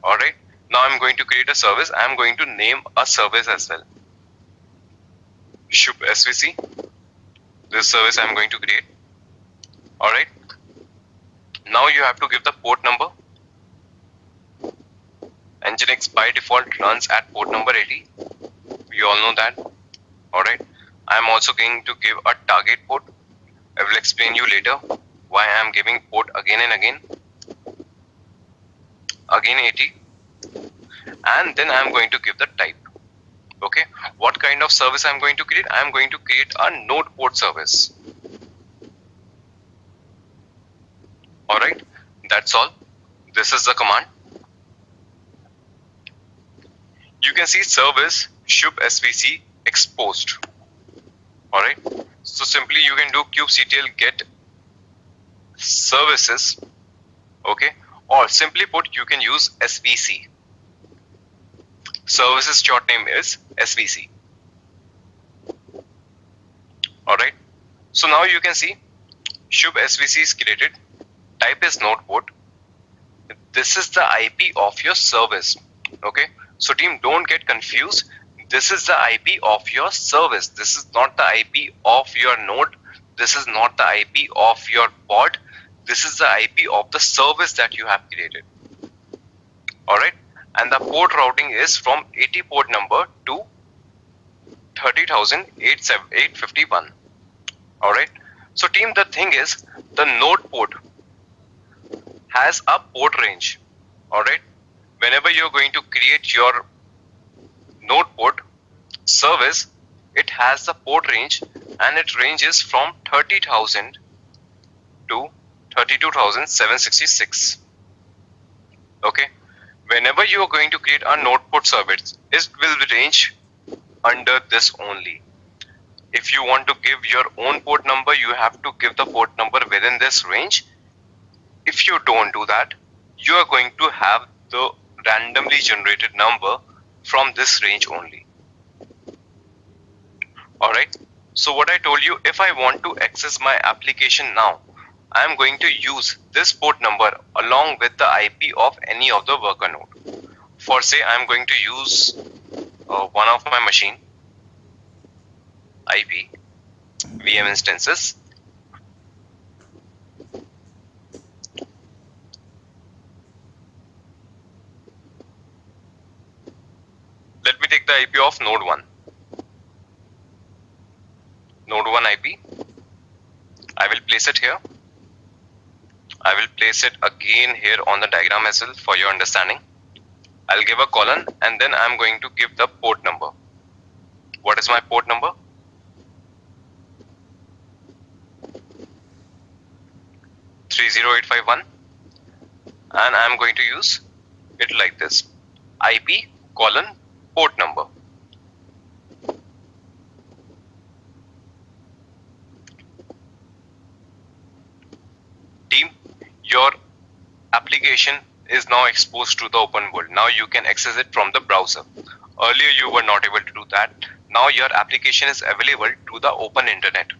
Alright. Now I'm going to create a service. I'm going to name a service as well. Shub SVC. This service I'm going to create. Alright. Now you have to give the port number. Nginx by default runs at port number 80. We all know that. Alright. I'm also going to give a target port. I will explain you later why I am giving port again and again. Again 80. And then I am going to give the type. Okay. What kind of service I am going to create? I am going to create a node port service. Alright. That's all. This is the command. You can see service shub svc exposed. Alright. So simply you can do kubectl get services. Okay. Or simply put, you can use svc. Services short name is svc. Alright. So now you can see shub svc is created. Type is node port. This is the IP of your service. Okay. So team, don't get confused. This is the IP of your service. This is not the IP of your node. This is not the IP of your pod. This is the IP of the service that you have created. Alright. And the port routing is from 80 port number to 30,851. Alright. So team, the thing is, the node port has a port range. Alright. Whenever you're going to create your node port service, it has the port range and it ranges from 30,000 to 32,766. Okay. Whenever you are going to create a node port service, it will range under this only. If you want to give your own port number, you have to give the port number within this range. If you don't do that, you are going to have the randomly generated number from this range only. Alright. So what I told you, if I want to access my application now, I am going to use this port number along with the IP of any of the worker node. For say, I am going to use one of my machine IP VM instances. Let me take the IP of node 1. Node 1 IP. I will place it here. I will place it again here on the diagram as well for your understanding. I'll give a colon and then I'm going to give the port number. What is my port number? 30851, and I'm going to use it like this: IP colon port number. Team, your application is now exposed to the open world. Now you can access it from the browser. Earlier you were not able to do that. Now your application is available to the open internet.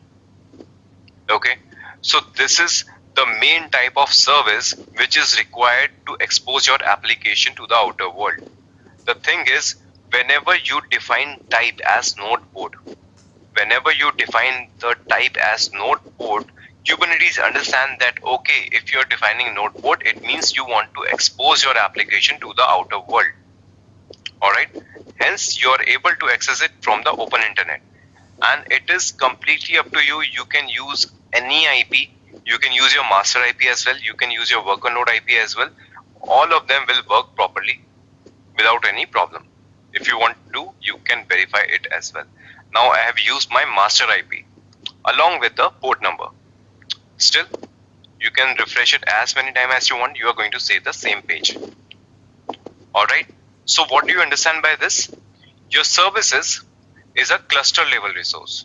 Okay, so this is the main type of service which is required to expose your application to the outer world. The thing is, whenever you define type as node port, whenever you define the type as node port, Kubernetes understand that, okay, if you're defining node port, it means you want to expose your application to the outer world. Alright, hence you're able to access it from the open internet. And it is completely up to you. You can use any IP. You can use your master IP as well. You can use your worker node IP as well. All of them will work properly without any problem. If you want to, you can verify it as well. Now I have used my master IP along with the port number. Still, you can refresh it as many times as you want. You are going to save the same page. Alright. So what do you understand by this? Your services is a cluster level resource.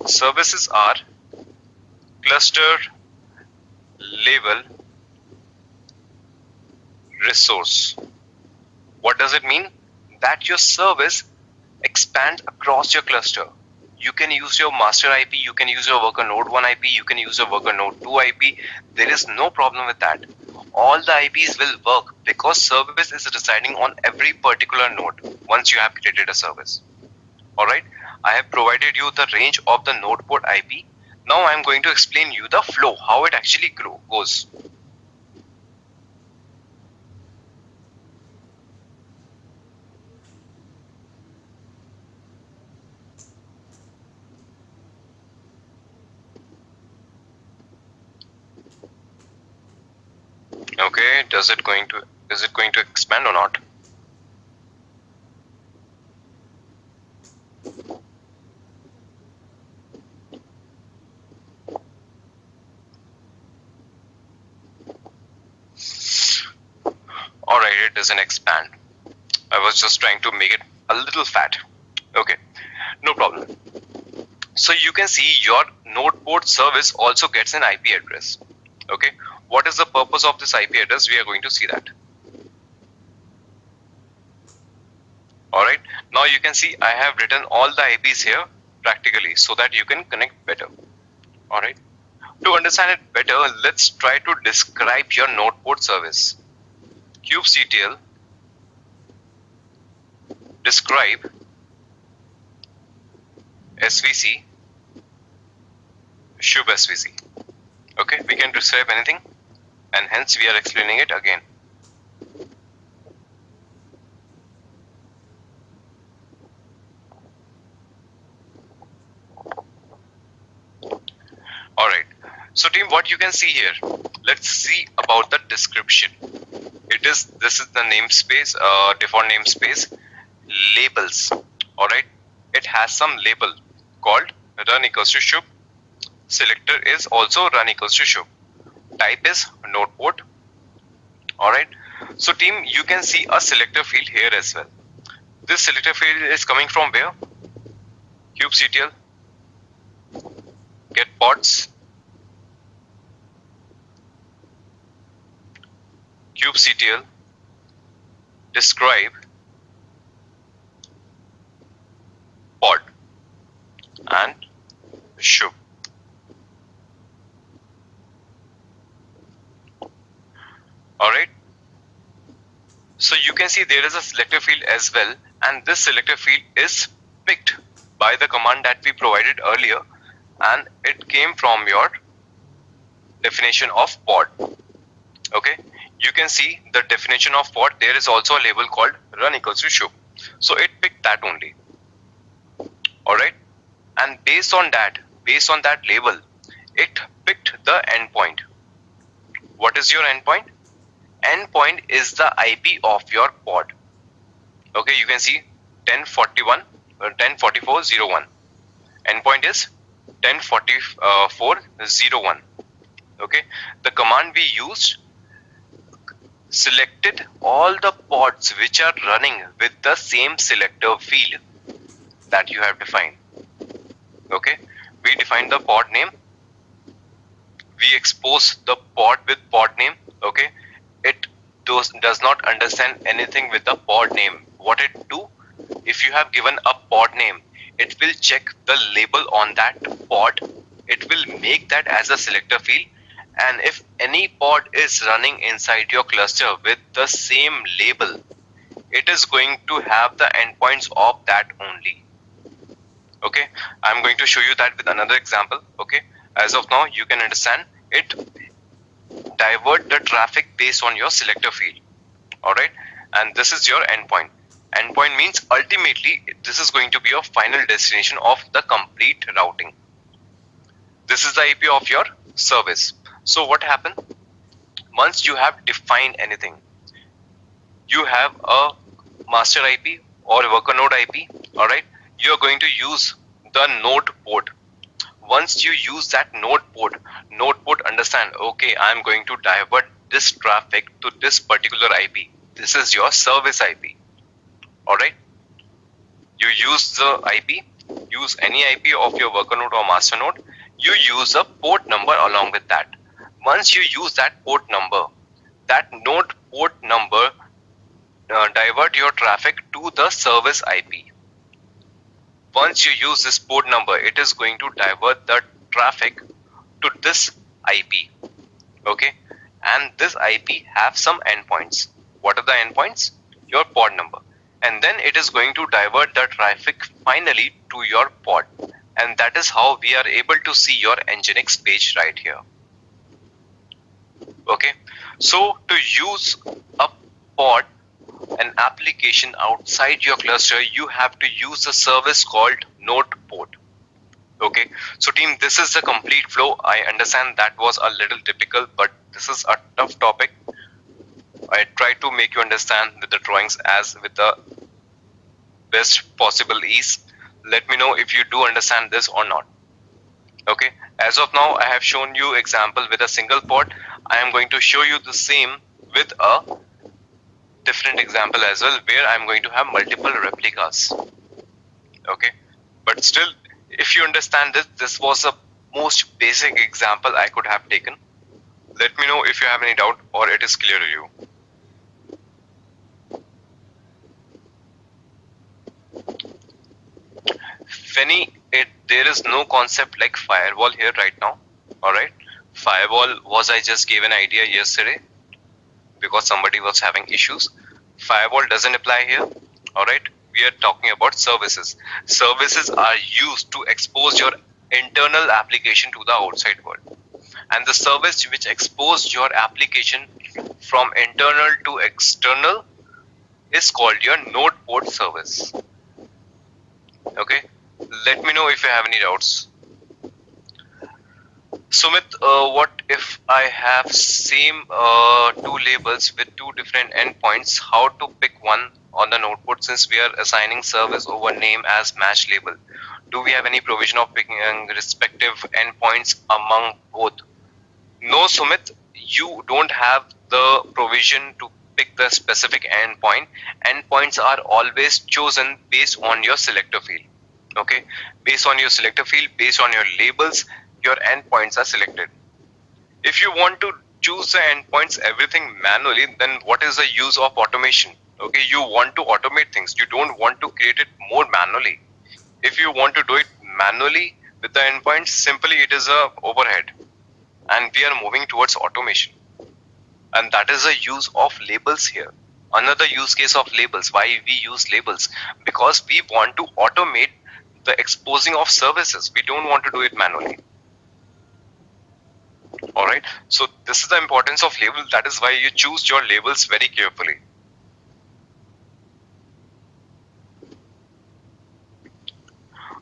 Services are cluster level resource. What does it mean? That your service expands across your cluster. You can use your master IP, you can use your worker node 1 IP, you can use your worker node 2 IP. There is no problem with that. All the IPs will work because service is residing on every particular node once you have created a service. Alright, I have provided you the range of the node port IP. Now I am going to explain you the flow, how it actually goes. Okay, is it going to expand or not? Alright, it doesn't expand. I was just trying to make it a little fat. Okay, no problem. So you can see your node port service also gets an IP address. Okay, what is the purpose of this IP address? We are going to see that. Alright, now you can see I have written all the IPs here practically so that you can connect better. Alright, to understand it better, let's try to describe your node port service. kubectl describe SVC shub SVC. Okay, we can describe anything and hence we are explaining it again. Alright, so team, what you can see here, let's see about the description. This is the namespace, default namespace, labels. Alright, it has some label called run equals to shub. Selector is also run equals to shub. Type is node port. Alright, so team, you can see a selector field here as well. This selector field is coming from where? kubectl get pods, kubectl describe pod and shub. Alright, so you can see there is a selector field as well, and this selector field is picked by the command that we provided earlier, and it came from your definition of pod. Okay, you can see the definition of pod, there is also a label called run equals to shub, so it picked that only. Alright, and based on that label, it picked the endpoint. What is your endpoint? Endpoint is the IP of your pod. Okay, you can see 1044.01. Endpoint is 1044.01. Okay, the command we used selected all the pods which are running with the same selector field that you have defined. Okay, we defined the pod name, we expose the pod with pod name. Okay, it does not understand anything with the pod name. What it do, if you have given a pod name, it will check the label on that pod, it will make that as a selector field, and if any pod is running inside your cluster with the same label, it is going to have the endpoints of that only. Okay, I'm going to show you that with another example. Okay, as of now you can understand it divert the traffic based on your selector field. Alright, and this is your endpoint. Endpoint means ultimately this is going to be your final destination of the complete routing. This is the IP of your service. So what happened? Once you have defined anything, you have a master IP or a worker node IP. Alright, you are going to use the node port. Once you use that node port understand, okay, I am going to divert this traffic to this particular IP. This is your service IP. Alright, you use the IP, use any IP of your worker node or master node, you use a port number along with that. Once you use that port number, that node port number divert your traffic to the service IP. once you use this port number, it is going to divert the traffic to this IP. Okay, and this IP have some endpoints. What are the endpoints? Your pod number, and then it is going to divert the traffic finally to your pod, and that is how we are able to see your Nginx page right here. Okay, so to use a pod, an application outside your cluster, you have to use a service called node port. Okay, so team, this is the complete flow. I understand that was a little typical, but this is a tough topic. I try to make you understand with the drawings as with the best possible ease. Let me know if you do understand this or not. Okay, as of now, I have shown you example with a single pod. I am going to show you the same with a different example as well, where I'm going to have multiple replicas. Okay, but still, if you understand this, this was the most basic example I could have taken. Let me know if you have any doubt or it is clear to you. Feni, there is no concept like firewall here right now. Alright, firewall was, I just gave an idea yesterday because somebody was having issues. Firewall doesn't apply here. Alright, we are talking about services. Services are used to expose your internal application to the outside world, and the service which exposed your application from internal to external is called your node port service. Okay, let me know if you have any doubts. Sumit, what if I have same two labels with two different endpoints? How to pick one on the node port, since we are assigning service over name as match label? Do we have any provision of picking respective endpoints among both? No, Sumit, you don't have the provision to pick the specific endpoint. Endpoints are always chosen based on your selector field. Okay, based on your selector field, based on your labels, your endpoints are selected. If you want to choose the endpoints everything manually, then what is the use of automation? Okay, you want to automate things, you don't want to create it more manually. If you want to do it manually with the endpoints, simply it is a overhead, and we are moving towards automation, and that is the use of labels here. Another use case of labels, why we use labels, because we want to automate the exposing of services. We don't want to do it manually. Alright, so this is the importance of label. That is why you choose your labels very carefully.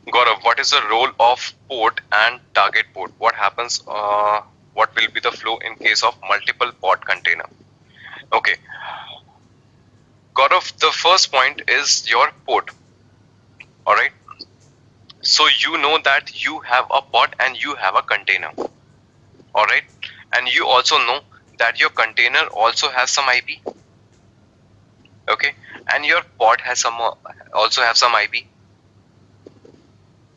Gaurav, what is the role of port and target port? What happens, what will be the flow in case of multiple pod container? Okay, Gaurav, the first point is your port. Alright, so you know that you have a pod and you have a container. Alright, and you also know that your container also has some IP. Okay, and your pod has some also have some IP.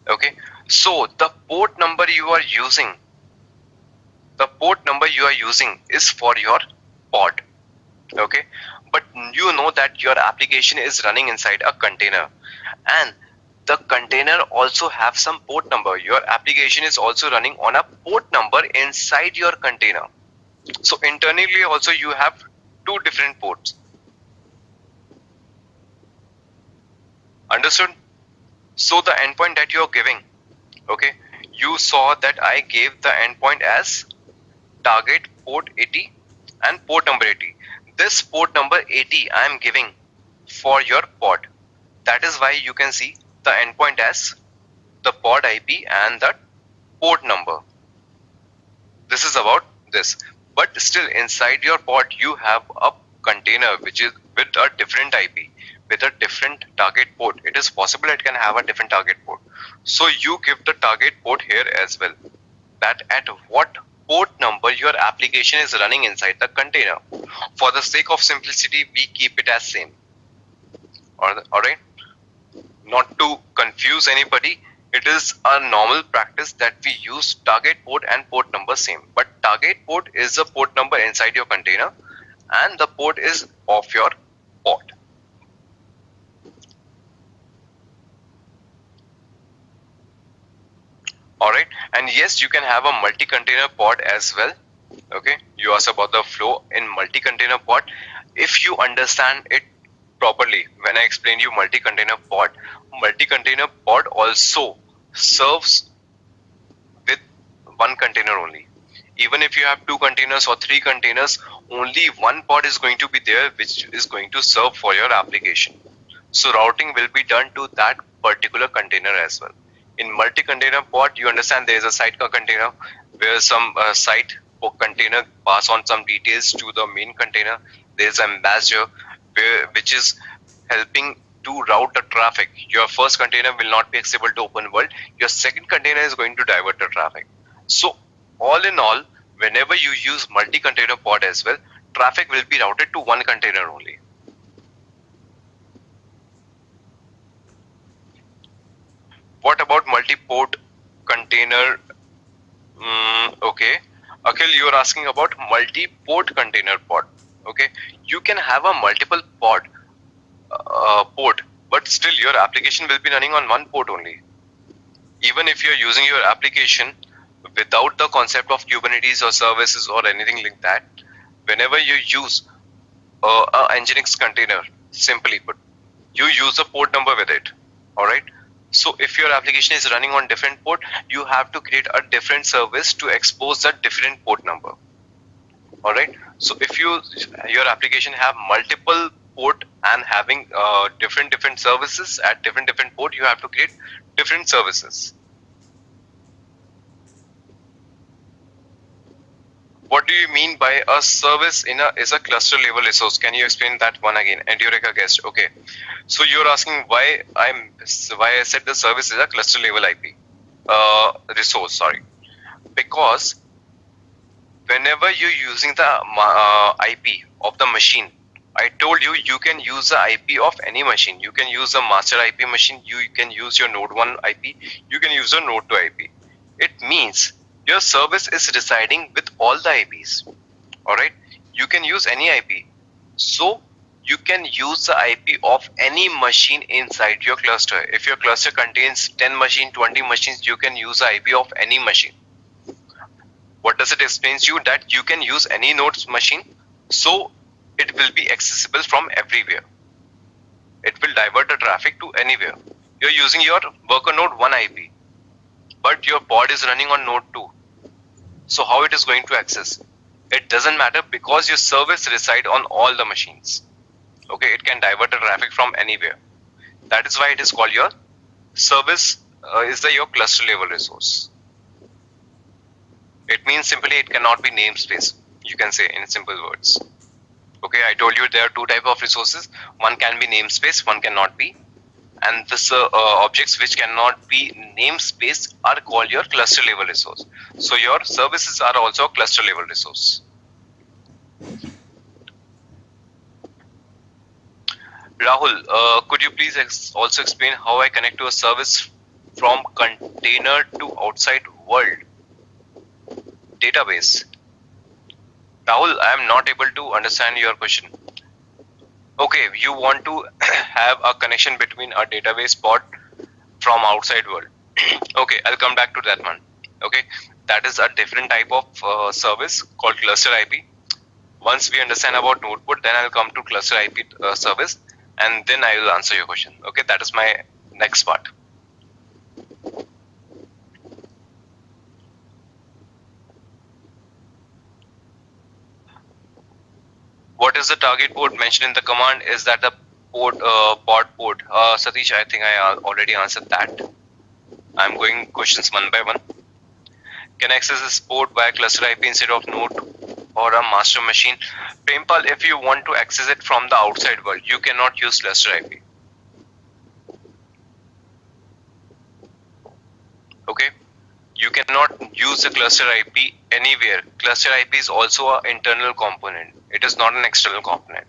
Okay, so the port number you are using, is for your pod. Okay, but you know that your application is running inside a container, and the container also have some port number. Your application is also running on a port number inside your container. So internally also you have two different ports. Understood? So the endpoint that you are giving, okay, you saw that I gave the endpoint as target port 80 and port number 80. This port number 80 I am giving for your pod. That is why you can see the endpoint as the pod IP and the port number. This is about this. But still inside your pod you have a container which is with a different IP, with a different target port. It is possible it can have a different target port. So you give the target port here as well, that at what port number your application is running inside the container. For the sake of simplicity, we keep it as same. Alright? Not to confuse anybody, it is a normal practice that we use target port and port number same. But target port is the port number inside your container, and the port is of your pod. Alright, and yes, you can have a multi-container pod as well. Okay, you asked about the flow in multi-container pod. If you understand it properly, when I explained you multi-container pod also serves with one container only. Even if you have 2 containers or 3 containers, only one pod is going to be there which is going to serve for your application. So routing will be done to that particular container as well. In multi-container pod, you understand there is a sidecar container where some site container pass on some details to the main container. There is an ambassador which is helping to route the traffic. Your first container will not be accessible to open world. Your second container is going to divert the traffic. So all in all, whenever you use multi-container pod as well, traffic will be routed to one container only. What about multi-port container? Okay, Akhil, you are asking about multi-port container pod. Okay, you can have a multiple port, but still your application will be running on one port only. Even if you're using your application without the concept of Kubernetes or services or anything like that, whenever you use a Nginx container, simply put, you use a port number with it. All right. So if your application is running on different port, you have to create a different service to expose that different port number. All right. So if your application have multiple port and having different services at different port, you have to create different services. What do you mean by a service is a cluster level resource? Can you explain that one again? And Eureka guest. Okay. So you're asking why I said the service is a cluster level IP resource. Sorry, because whenever you're using the IP of the machine, I told you can use the IP of any machine. You can use a master IP machine. You can use your node 1 IP. You can use a node 2 IP. It means your service is residing with all the IPs. All right. You can use any IP. So you can use the IP of any machine inside your cluster. If your cluster contains 10 machines, 20 machines, you can use the IP of any machine. What does it explain to you? That you can use any node's machine, so it will be accessible from everywhere. It will divert the traffic to anywhere. You're using your worker node 1 IP, but your pod is running on node 2. So how it is going to access? It doesn't matter because your service reside on all the machines. Okay, it can divert the traffic from anywhere. That is why it is called your service is your cluster level resource. It means simply it cannot be namespace. You can say in simple words. Okay, I told you there are 2 types of resources. One can be namespace, one cannot be. And this objects which cannot be namespace are called your cluster level resource. So your services are also a cluster level resource. Rahul, could you please also explain how I connect to a service from container to outside world database? Rahul, I am not able to understand your question. Okay, you want to have a connection between a database pod from outside world. Okay, I'll come back to that one. Okay, that is a different type of service called cluster IP. Once we understand about node port, then I'll come to cluster IP service, and then I will answer your question. Okay, that is my next part. What is the target port mentioned in the command? Is that the port pod port? Satish, I think I already answered that. I'm going questions one by one. Can I access this port via cluster IP instead of node or a master machine? Prempal, if you want to access it from the outside world, you cannot use cluster IP. Okay, you cannot use the cluster IP anywhere. Cluster IP is also an internal component. It is not an external component.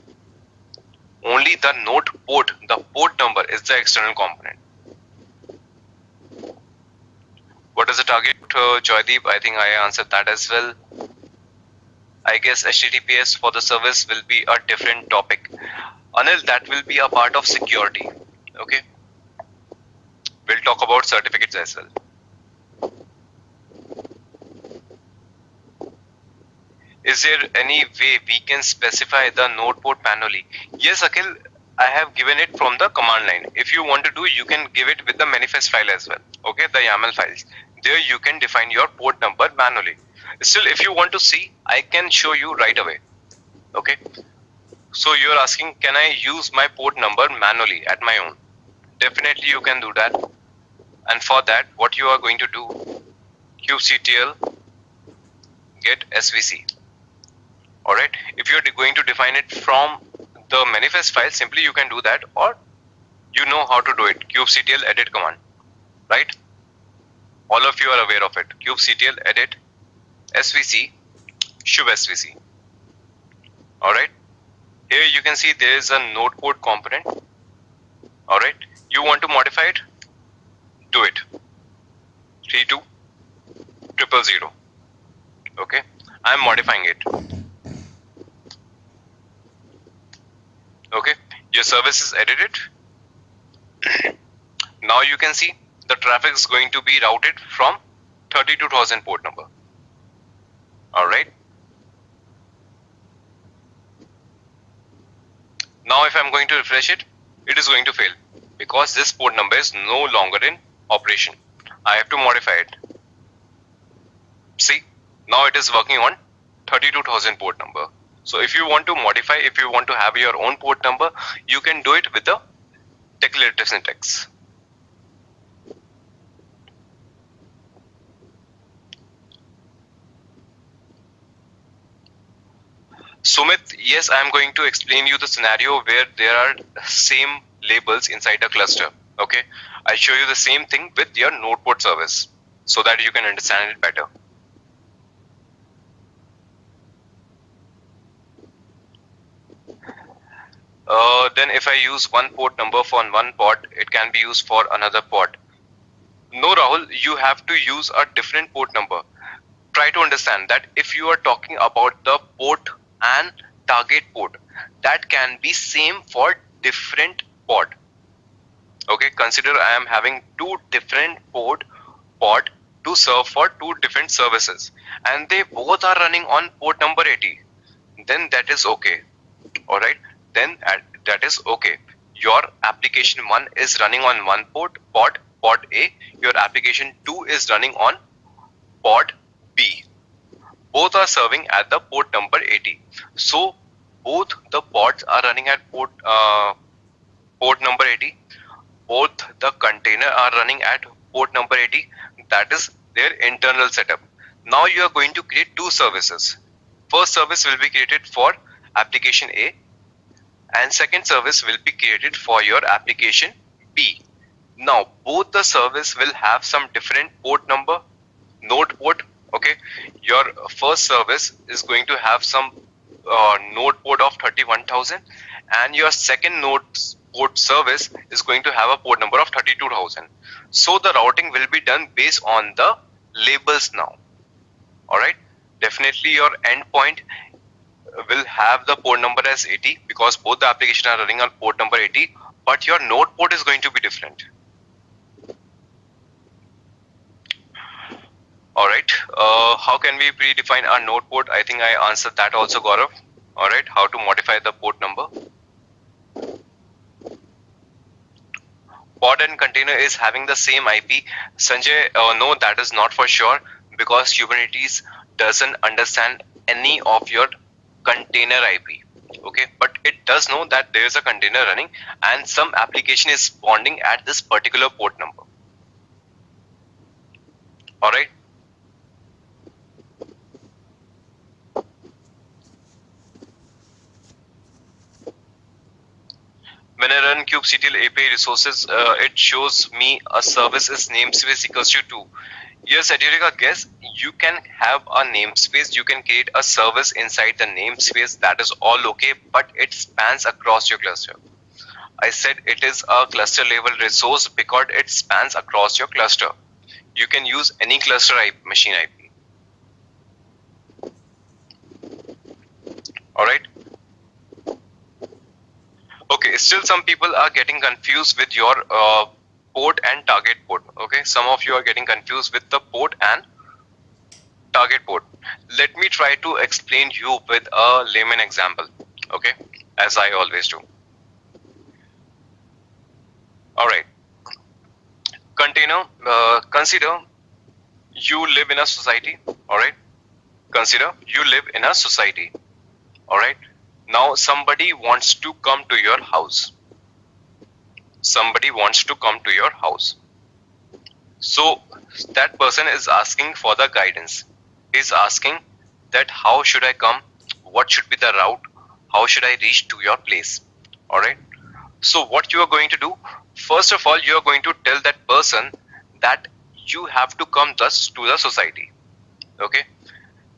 Only the node port, the port number is the external component. What is the target, Joydeep? I think I answered that as well. I guess HTTPS for the service will be a different topic. Anil, that will be a part of security. Okay. We'll talk about certificates as well. Is there any way we can specify the node port manually? Yes, Akhil, I have given it from the command line. If you want to do, you can give it with the manifest file as well. Okay, the YAML files. There you can define your port number manually. Still, if you want to see, I can show you right away. Okay. So you're asking, can I use my port number manually at my own? Definitely you can do that. And for that, what you are going to do, kubectl get svc. Alright, if you're going to define it from the manifest file, simply you can do that, or you know how to do it, kubectl edit command, right? All of you are aware of it. Kubectl edit svc, shub svc. Alright, here you can see there is a node port component. Alright, you want to modify it, do it, 32000. Okay, I am modifying it. Okay, your service is edited. Now you can see the traffic is going to be routed from 32,000 port number. Alright. Now if I'm going to refresh it, it is going to fail because this port number is no longer in operation. I have to modify it. See, now it is working on 32,000 port number. So if you want to modify, if you want to have your own port number, you can do it with the declarative syntax. Sumit, yes, I am going to explain you the scenario where there are same labels inside a cluster. Okay, I'll show you the same thing with your node port service so that you can understand it better. Then if I use one port number for one port, it can be used for another port. No, Rahul, you have to use a different port number. Try to understand that if you are talking about the port and target port, that can be same for different port. Okay, consider I am having two different port to serve for two different services and they both are running on port number 80. Then that is okay. Alright, then that is okay. Your application 1 is running on one port A. Your application 2 is running on port B. Both are serving at the port number 80. So both the ports are running at port number 80. Both the container are running at port number 80. That is their internal setup. Now you are going to create two services. First service will be created for application A and second service will be created for your application B. Now both the service will have some different port number, node port. Okay, your first service is going to have some node port of 31,000 and your second node port service is going to have a port number of 32,000. So the routing will be done based on the labels now. Alright, definitely your endpoint will have the port number as 80 because both the applications are running on port number 80, but your node port is going to be different. Alright, how can we predefine our node port? I think I answered that also, Gaurav. Alright, how to modify the port number. Pod and container is having the same IP. Sanjay, no, that is not for sure because Kubernetes doesn't understand any of your container IP. Okay, but it does know that there is a container running and some application is responding at this particular port number. Alright. When I run kubectl API resources, it shows me a service is namespace equals to 2. Yes, Adurika, guess you can have a namespace, you can create a service inside the namespace, that is all okay, but it spans across your cluster. I said it is a cluster level resource because it spans across your cluster. You can use any cluster machine IP. Alright. Okay, still some people are getting confused with your port and target port. Okay, some of you are getting confused with the port and target port. Let me try to explain you with a layman example, okay, as I always do. All right, consider you live in a society. All right, consider you live in a society. All right, now somebody wants to come to your house. Somebody wants to come to your house. So that person is asking for the guidance. He's asking that how should I come? What should be the route? How should I reach to your place? All right. So what you are going to do? First of all, you are going to tell that person that you have to come thus to the society. Okay.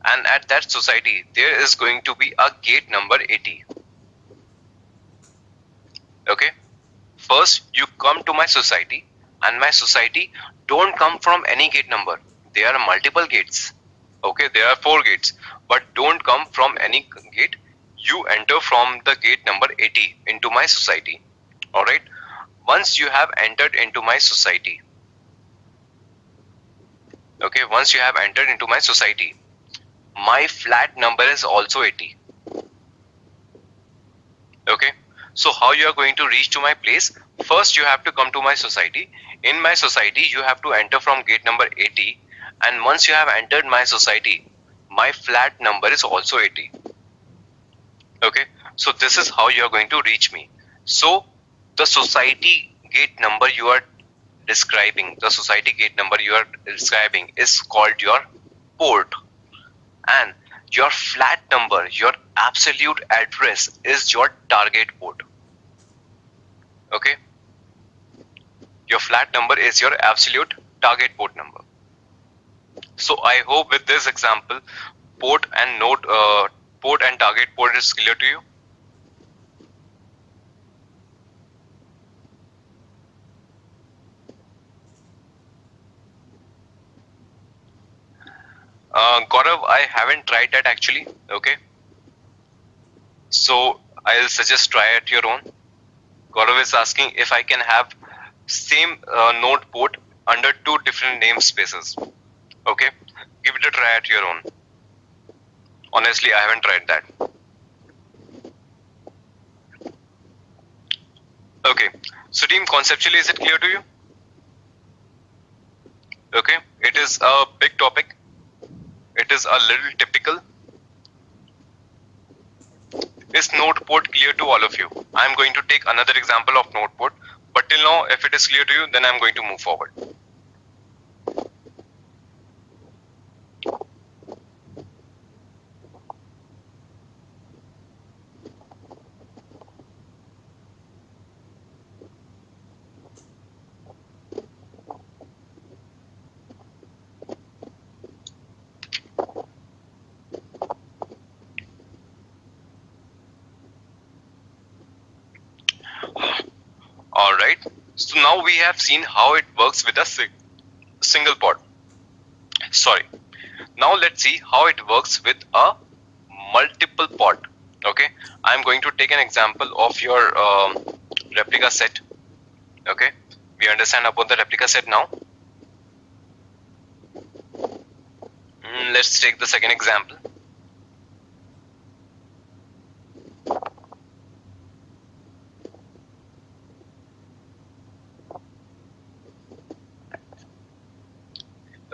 And at that society, there is going to be a gate number 80. Okay. First, you come to my society, and my society don't come from any gate number. There are multiple gates. Okay, there are 4 gates, but don't come from any gate. You enter from the gate number 80 into my society. All right. Once you have entered into my society, okay, once you have entered into my society, my flat number is also 80. Okay. So how you are going to reach to my place? First, you have to come to my society. In my society, you have to enter from gate number 80. And once you have entered my society, my flat number is also 80. Okay. So this is how you are going to reach me. So the society gate number you are describing, the society gate number you are describing is called your port. And your flat number, your absolute address is your target port. Okay. Your flat number is your absolute target port number. So I hope with this example, port and target port is clear to you. Gaurav, I haven't tried that actually. Okay. So I'll suggest try at your own. Gaurav is asking if I can have same node port under 2 different namespaces. Okay. Give it a try at your own. Honestly, I haven't tried that. Okay. So team, conceptually, is it clear to you? Okay. It is a big topic. It is a little typical. Is node port clear to all of you? I'm going to take another example of node port, but till now, if it is clear to you, then I'm going to move forward. Alright, so now we have seen how it works with a single pod. Sorry. Now let's see how it works with a multiple pod. Okay, I'm going to take an example of your replica set. Okay, we understand about the replica set now. Let's take the second example.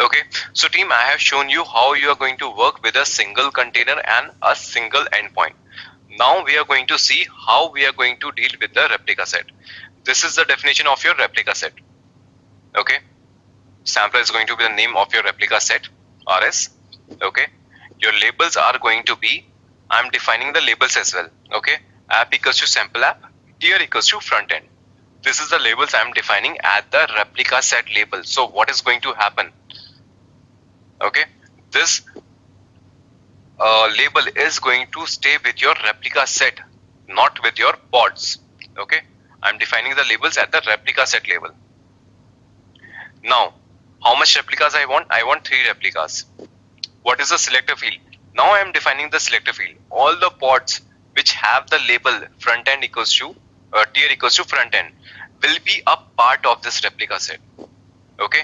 Okay, so team, I have shown you how you are going to work with a single container and a single endpoint. Now we are going to see how we are going to deal with the replica set. This is the definition of your replica set. Okay, sampler is going to be the name of your replica set, RS. Okay, your labels are going to be, I'm defining the labels as well. Okay, app equals to sample app, tier equals to front end. This is the labels I'm defining at the replica set label. So what is going to happen? Okay, this label is going to stay with your replica set, not with your pods. Okay, I'm defining the labels at the replica set label. Now, how much replicas I want? I want 3 replicas. What is the selector field? Now I am defining the selector field. All the pods which have the label front end equals to tier equals to front end will be a part of this replica set. Okay,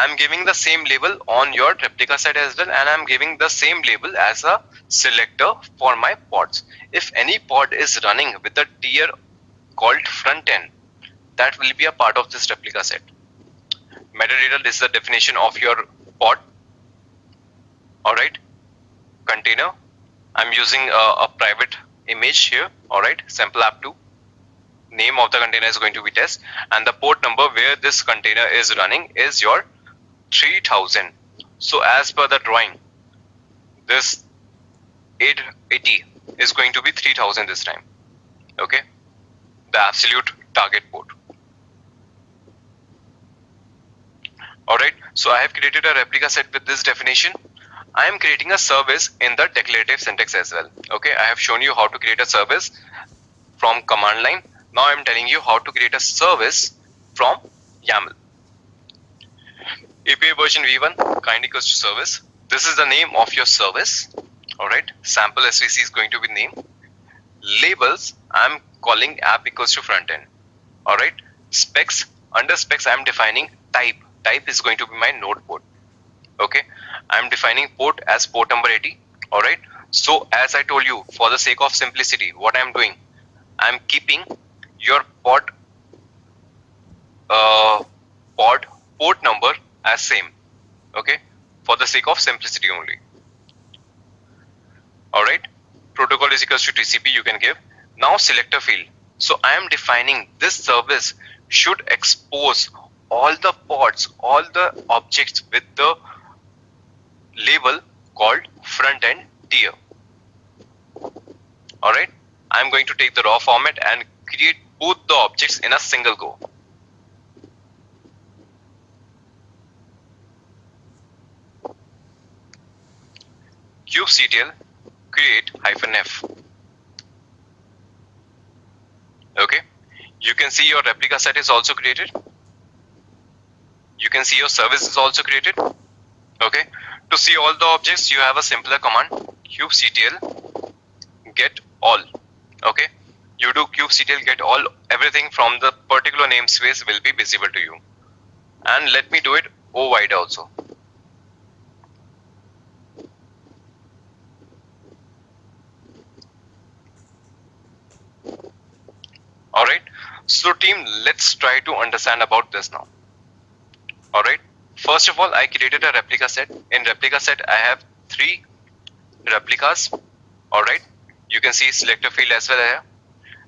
I'm giving the same label on your replica set as well, and I'm giving the same label as a selector for my pods. If any pod is running with a tier called front end, that will be a part of this replica set. Metadata is the definition of your pod. Alright, container. I'm using a private image here. Alright, sample app2. Name of the container is going to be test, and the port number where this container is running is your 3000. So as per the drawing, this 880 is going to be 3000 this time. Okay, the absolute target port. Alright, so I have created a replica set with this definition. I am creating a service in the declarative syntax as well. Okay, I have shown you how to create a service from command line. Now I am telling you how to create a service from YAML. API version v1 kind equals to service. This is the name of your service. Alright, sample SVC is going to be name. Labels, I am calling app equals to front end. Alright, specs, under specs I am defining type. Type is going to be my node port. Okay, I am defining port as port number 80. Alright, so as I told you, for the sake of simplicity, what I am doing, I am keeping your pod port number as same. Okay, for the sake of simplicity only. Alright, protocol is equals to TCP you can give. Now selector field. So I am defining this service should expose all the pods, all the objects with the label called front end tier. Alright, I am going to take the raw format and create both the objects in a single go. kubectl create -f. Okay, you can see your replica set is also created. You can see your service is also created. Okay, to see all the objects you have a simpler command, kubectl get all. Okay, you do kubectl get all, everything from the particular namespace will be visible to you. And let me do it O wide also. Alright, so team, let's try to understand about this now. Alright, first of all, I created a replica set. In replica set, I have 3 replicas. Alright, you can see selector field as well here.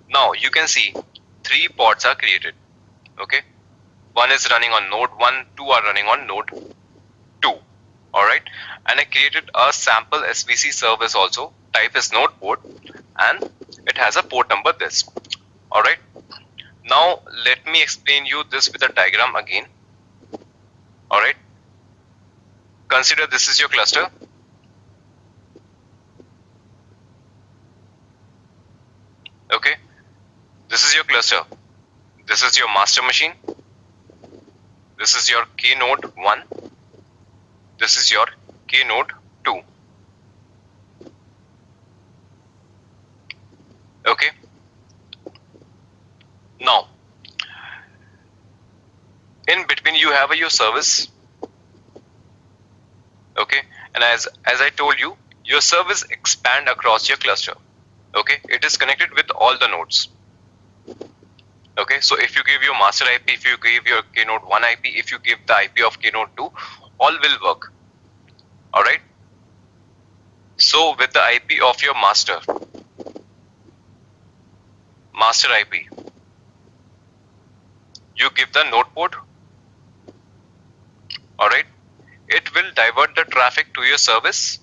Now you can see 3 pods are created. Okay, one is running on node 1, 2 are running on node 2. Alright, and I created a sample SVC service also. Type is node port, and it has a port number this. Alright, now let me explain you this with a diagram again. Alright, consider this is your cluster. Okay, this is your cluster. This is your master machine. This is your K node 1. This is your K node 2. Okay. Now, in between you have your service. Okay, and as I told you, your service expand across your cluster. Okay, it is connected with all the nodes. Okay, so if you give your master IP, if you give your K node 1 IP, if you give the IP of K node 2, all will work. Alright, so with the IP of your master IP, you give the node port. Alright, it will divert the traffic to your service.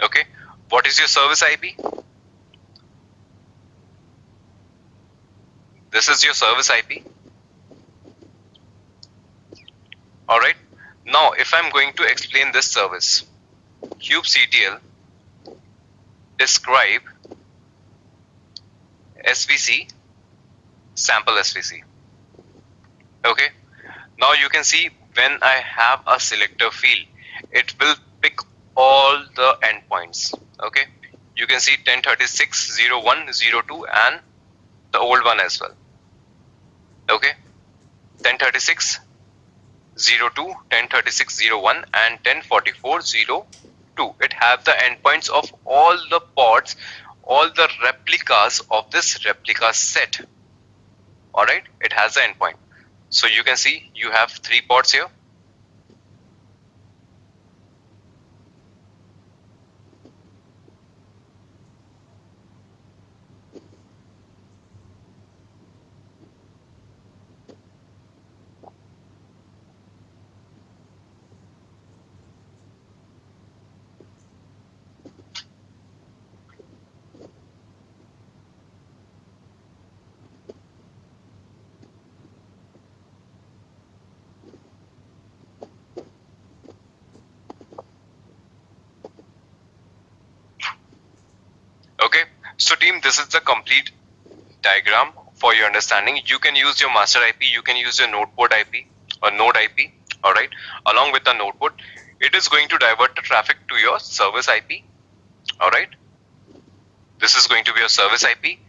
Okay, what is your service IP? This is your service IP. Alright, now if I'm going to explain this service, kubectl describe SVC, sample SVC. Okay, now you can see when I have a selector field, it will pick all the endpoints. Okay, you can see 1036, 01, 02 and the old one as well. Okay, 1036.02, 1036.01 and 1044.02. It have the endpoints of all the pods, all the replicas of this replica set. Alright, it has the endpoint. So you can see you have 3 pods here. Okay, so team, this is the complete diagram for your understanding. You can use your master IP, you can use your node port IP or node IP. Alright, along with the node port, it is going to divert the traffic to your service IP. Alright, this is going to be your service IP,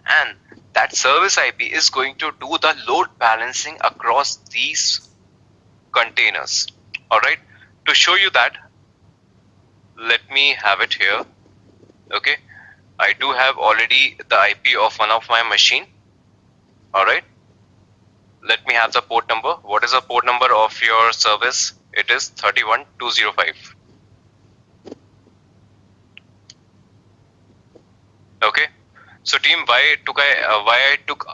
and that service IP is going to do the load balancing across these containers. Alright, to show you that, let me have it here. Okay, I do have already the IP of one of my machine. Alright, let me have the port number. What is the port number of your service? It is 31205. Okay, so team, why I took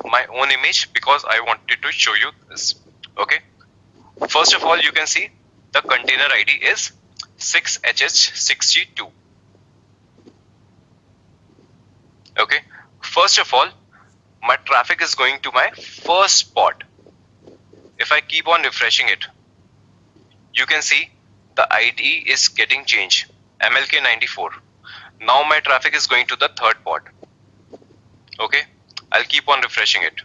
my own image? Because I wanted to show you this. Okay, first of all, you can see the container ID is 6HH6G2. Okay, first of all, my traffic is going to my first pod. If I keep on refreshing it, you can see the ID is getting changed, MLK94. Now my traffic is going to the third pod. Okay, I'll keep on refreshing it.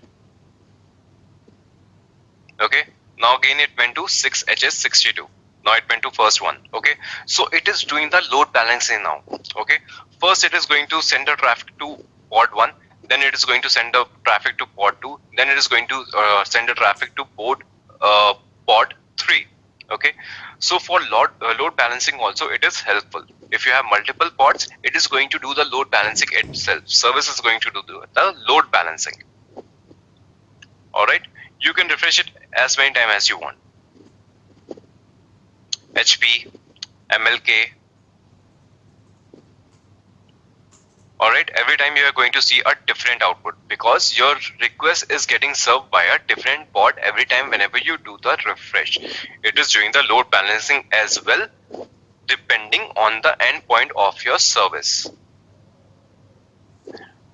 Okay, now again it went to 6HS62. Now it went to first one. Okay, so it is doing the load balancing now. Okay, first it is going to send the traffic to pod 1, then it is going to send the traffic to pod 2, then it is going to send the traffic to pod 3. Okay, so for load balancing also it is helpful. If you have multiple pods, it is going to do the load balancing itself. Service is going to do the load balancing. Alright, you can refresh it as many times as you want. HP, MLK. Alright, every time you are going to see a different output because your request is getting served by a different pod every time whenever you do the refresh. It is doing the load balancing as well depending on the endpoint of your service.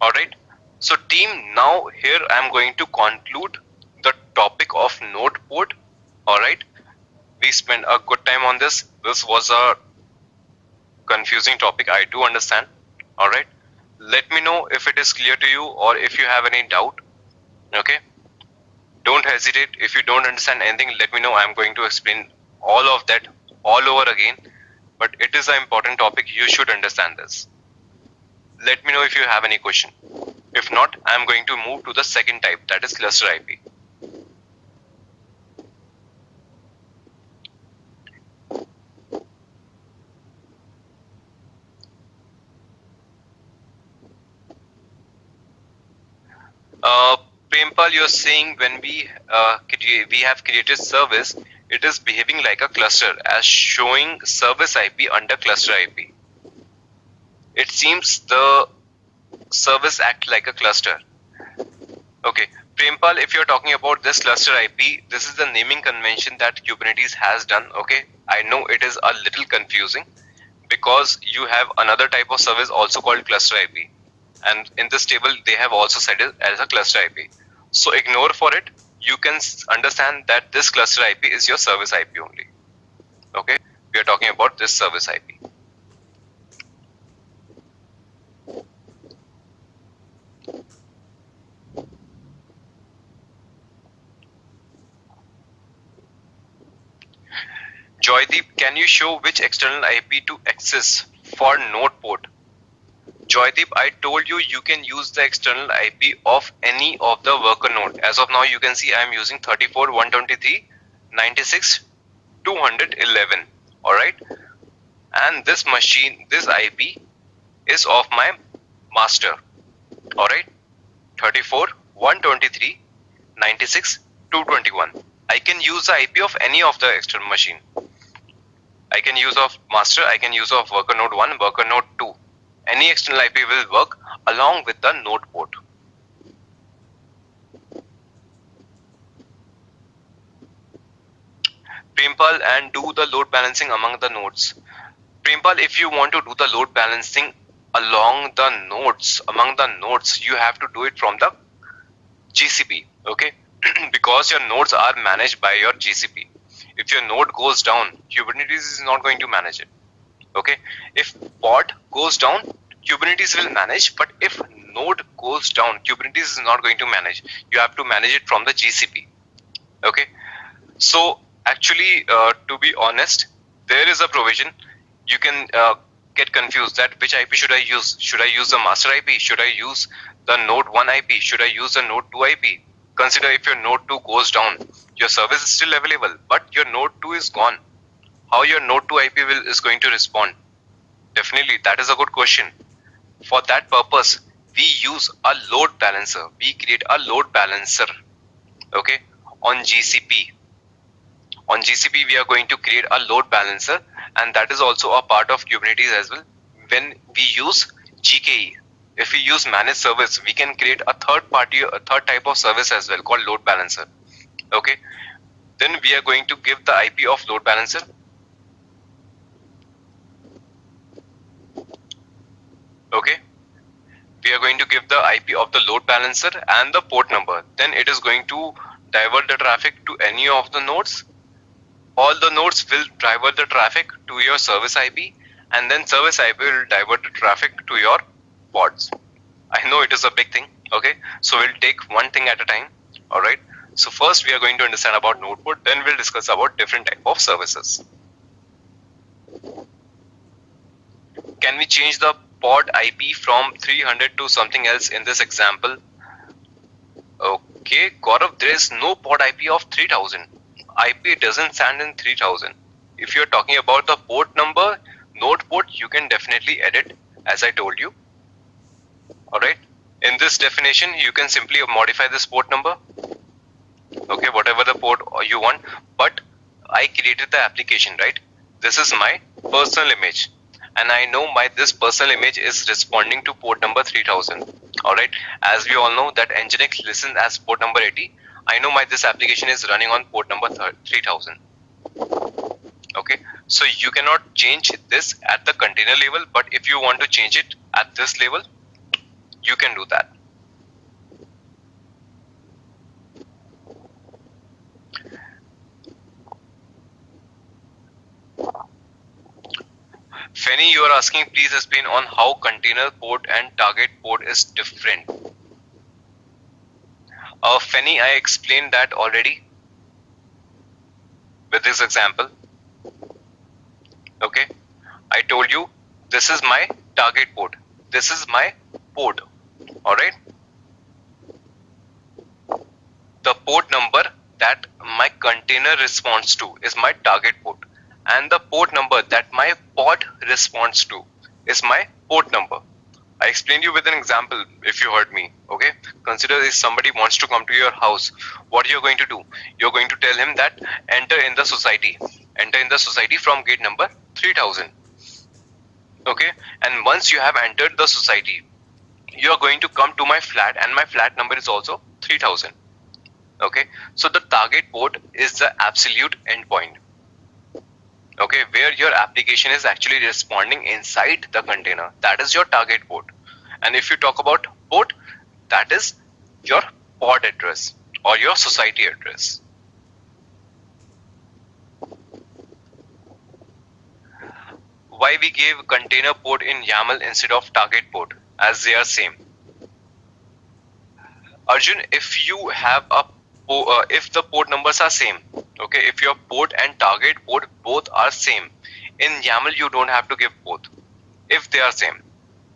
Alright, so team, now here I am going to conclude the topic of node port. Alright, we spent a good time on this. This was a confusing topic, I do understand. Alright, let me know if it is clear to you or if you have any doubt. Okay, don't hesitate. If you don't understand anything, let me know. I am going to explain all of that all over again, but it is an important topic. You should understand this. Let me know if you have any question. If not, I am going to move to the second type, that is cluster IP. Prempal, you're saying when we have created service, it is behaving like a cluster as showing service IP under cluster IP. It seems the service act like a cluster. Okay, Prempal, if you're talking about this cluster IP, this is the naming convention that Kubernetes has done. Okay, I know it is a little confusing because you have another type of service also called cluster IP. And in this table, they have also set it as a cluster IP. So ignore for it. You can understand that this cluster IP is your service IP only. Okay, we are talking about this service IP. Joydeep, can you show which external IP to access for node port? Joydeep, I told you you can use the external IP of any of the worker node. As of now, you can see I am using 34.123.96.211. All right, and this machine, this IP is of my master. All right, 34.123.96.221. I can use the IP of any of the external machine. I can use of master, I can use of worker node 1, worker node 2. Any external IP will work along with the node port. Prempal, and do the load balancing among the nodes. Prempal, if you want to do the load balancing among the nodes, you have to do it from the GCP, okay? Because your nodes are managed by your GCP. If your node goes down, Kubernetes is not going to manage it. Okay, if pod goes down, Kubernetes will manage, but if node goes down, Kubernetes is not going to manage. You have to manage it from the GCP. Okay, so actually, to be honest, there is a provision. You can get confused that which IP should I use? Should I use the master IP? Should I use the node 1 IP? Should I use the node 2 IP? Consider if your node 2 goes down, your service is still available, but your node 2 is gone. How your node 2 IP is going to respond? Definitely, that is a good question. For that purpose, we use a load balancer. We create a load balancer, okay, on GCP. On GCP, we are going to create a load balancer, and that is also a part of Kubernetes as well. When we use CKA, if we use managed service, we can create a third type of service as well called load balancer. Okay, then we are going to give the IP of load balancer. Okay, we are going to give the IP of the load balancer and the port number. Then it is going to divert the traffic to any of the nodes. All the nodes will divert the traffic to your service IP, and then service IP will divert the traffic to your pods. I know it is a big thing, okay? So we'll take one thing at a time, all right? So first we are going to understand about node port, then we'll discuss about different type of services. Can we change the pod IP from 300 to something else in this example? Okay, Gaurav, there is no pod IP of 3000. IP doesn't stand in 3000. If you're talking about the port number, node port, you can definitely edit as I told you. Alright, in this definition, you can simply modify this port number. Okay, whatever the port you want, but I created the application, right? This is my personal image, and I know this personal image is responding to port number 3000. Alright, as we all know that Nginx listens as port number 80. I know this application is running on port number 3000. Okay, so you cannot change this at the container level, but if you want to change it at this level, you can do that. Fanny, you are asking, please explain on how container port and target port is different. Fanny, I explained that already with this example. Okay, I told you this is my target port, this is my port. All right, the port number that my container responds to is my target port, and the port number that my pod responds to is my port number. I explained you with an example if you heard me. Okay, consider if somebody wants to come to your house, what you're going to do? You're going to tell him that enter in the society from gate number 3000. Okay, and once you have entered the society, you are going to come to my flat, and my flat number is also 3000. Okay, so the target port is the absolute endpoint. Okay, where your application is actually responding inside the container, that is your target port. And if you talk about port, that is your pod address or your society address. Why we gave container port in YAML instead of target port, as they are same? Arjun, if you have if the port numbers are same, okay, if your port and target port both are same, in YAML you don't have to give both if they are same.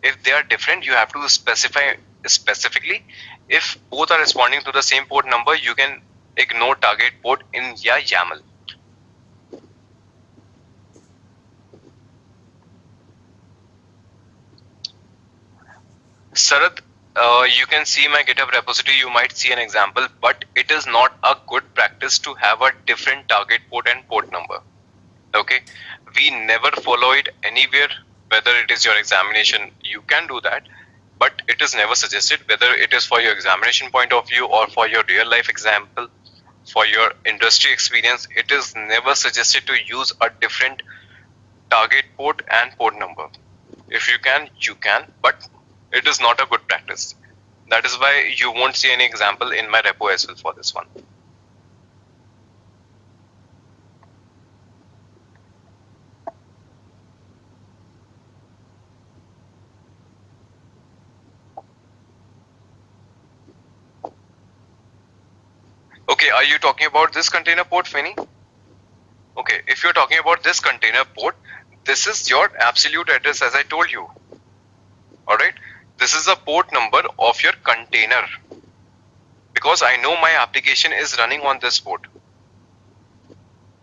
If they are different, you have to specify specifically. If both are responding to the same port number, you can ignore target port in your YAML. Sarath, you can see my GitHub repository, you might see an example, but it is not a good practice to have a different target port and port number. Okay, we never follow it anywhere, whether it is your examination, you can do that, but it is never suggested, whether it is for your examination point of view or for your real life example, for your industry experience, it is never suggested to use a different target port and port number. If you can, you can, but it is not a good practice. That is why you won't see any example in my repo as well for this one. Okay, are you talking about this container port, Fanny? Okay, if you're talking about this container port, this is your absolute address as I told you. Alright, this is the port number of your container, because I know my application is running on this port.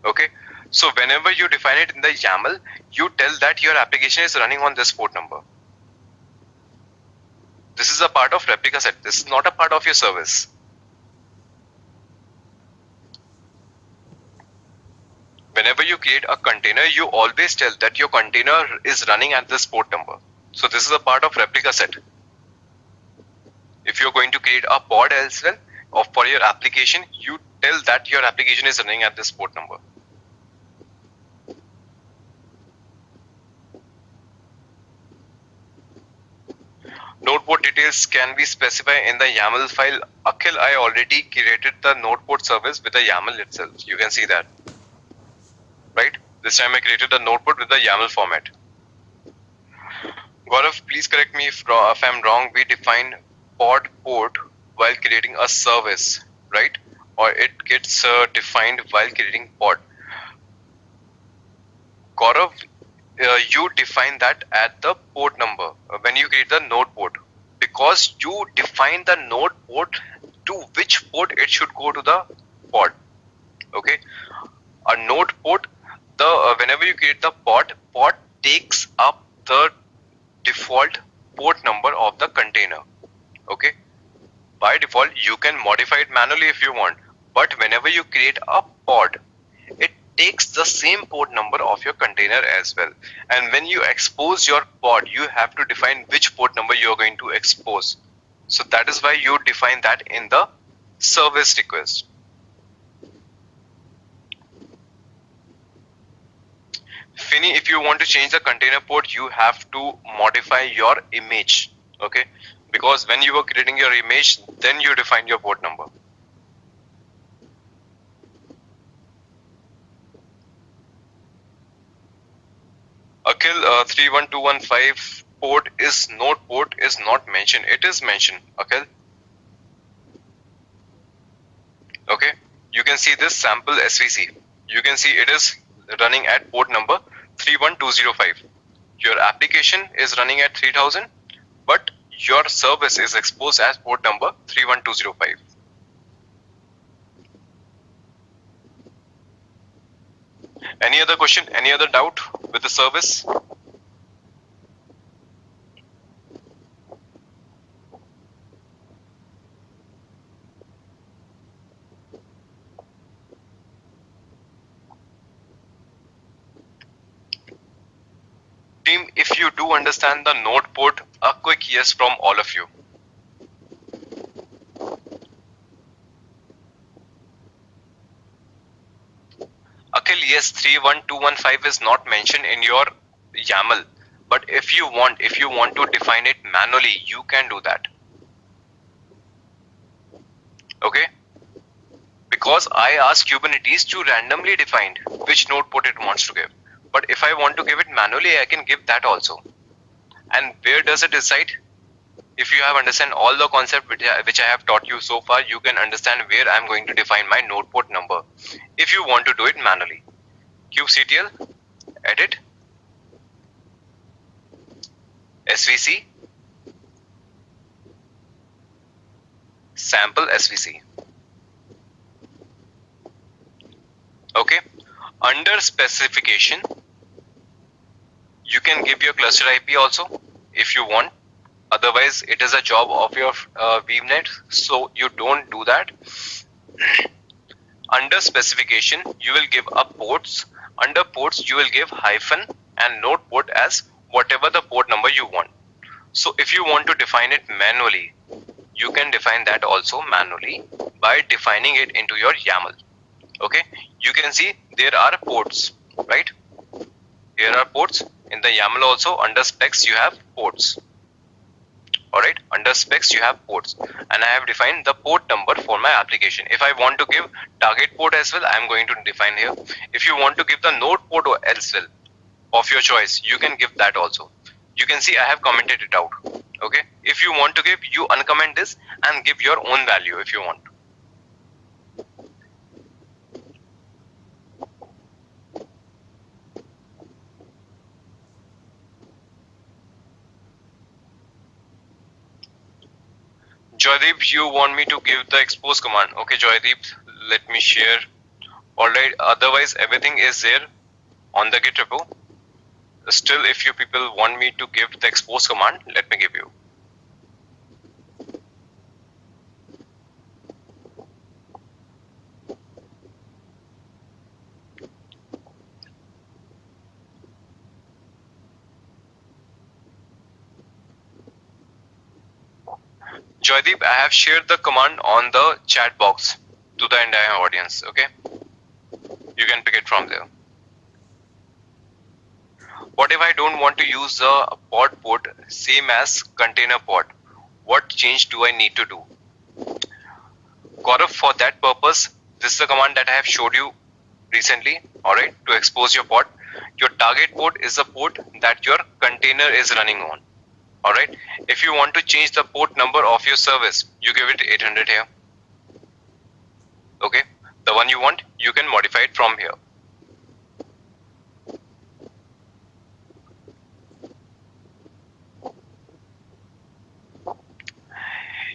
Okay, so whenever you define it in the YAML, you tell that your application is running on this port number. This is a part of replica set. This is not a part of your service. Whenever you create a container, you always tell that your container is running at this port number. So this is a part of replica set. If you're going to create a pod as well, or for your application, you tell that your application is running at this port number. Node port details can be specified in the YAML file. Akhil, I already created the node port service with the YAML itself. You can see that. Right? This time I created the node port with the YAML format. Gaurav, please correct me if I'm wrong. We define pod port while creating a service, right? Or it gets defined while creating pod. Gaurav, you define that at the port number when you create the node port, because you define the node port to which port it should go to the pod. Okay, a node port, the whenever you create the pod takes up the default port number of the container. Okay, by default you can modify it manually if you want, but whenever you create a pod, it takes the same port number of your container as well. And when you expose your pod, you have to define which port number you are going to expose. So that is why you define that in the service request. Finny, if you want to change the container port, you have to modify your image. Okay, because when you were creating your image, then you define your port number. Akhil, 31215 port is node port is not mentioned. It is mentioned, Akhil. Okay, you can see this sample SVC. You can see it is running at port number 31205. Your application is running at 3000, but your service is exposed as port number 31205. Any other question? Any other doubt with the service? Team, if you do understand the node port, a quick yes from all of you. Akhil, yes, 31215 is not mentioned in your YAML, but if you want to define it manually, you can do that. Okay, because I ask Kubernetes to randomly define which node port it wants to give, but if I want to give it manually, I can give that also. And where does it decide? If you have understand all the concept which I have taught you so far, you can understand where I am going to define my node port number if you want to do it manually. kubectl, edit. SVC, sample SVC. Okay. Under specification, you can give your cluster IP also if you want. Otherwise, it is a job of your VNet, so you don't do that. Under specification, you will give a ports. Under ports, you will give hyphen and node port as whatever the port number you want. So if you want to define it manually, you can define that also manually by defining it into your YAML. Okay, you can see there are ports, right? Here are ports. In the YAML also, under specs you have ports. Alright, under specs you have ports, and I have defined the port number for my application. If I want to give target port as well, I am going to define here. If you want to give the node port or as well of your choice, you can give that also. You can see I have commented it out. Okay, if you want to give, you uncomment this and give your own value if you want. Joydeep, you want me to give the expose command. Okay, Joydeep, let me share. Alright, otherwise everything is there on the Git repo. Still, if you people want me to give the expose command, let me give you. Joydeep, I have shared the command on the chat box to the entire audience. Okay, you can pick it from there. What if I don't want to use the pod port same as container pod? What change do I need to do? Gaurav, for that purpose, this is the command that I have showed you recently. Alright, to expose your pod. Your target port is the port that your container is running on. Alright, if you want to change the port number of your service, you give it 800 here. Okay, the one you want, you can modify it from here.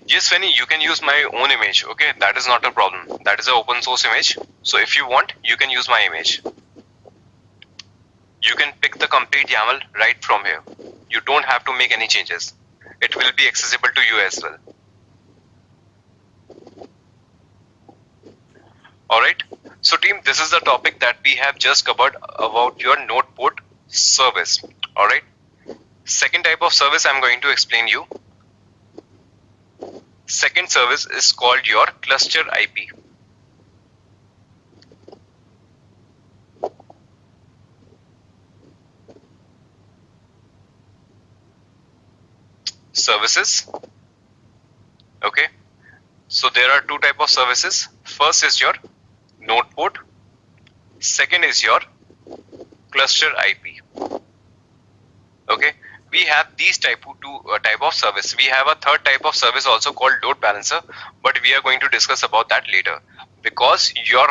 Yes, Fanny, you can use my own image. Okay, that is not a problem. That is an open source image. So if you want, you can use my image. You can pick the complete YAML right from here. You don't have to make any changes. It will be accessible to you as well. Alright, so team, this is the topic that we have just covered about your node port service. Alright, second type of service I'm going to explain you. Second service is called your cluster IP. Services. Okay, so there are two types of services. First is your node port. Second is your cluster IP. Okay, we have these type of service. We have a third type of service also called load balancer, but we are going to discuss about that later, because your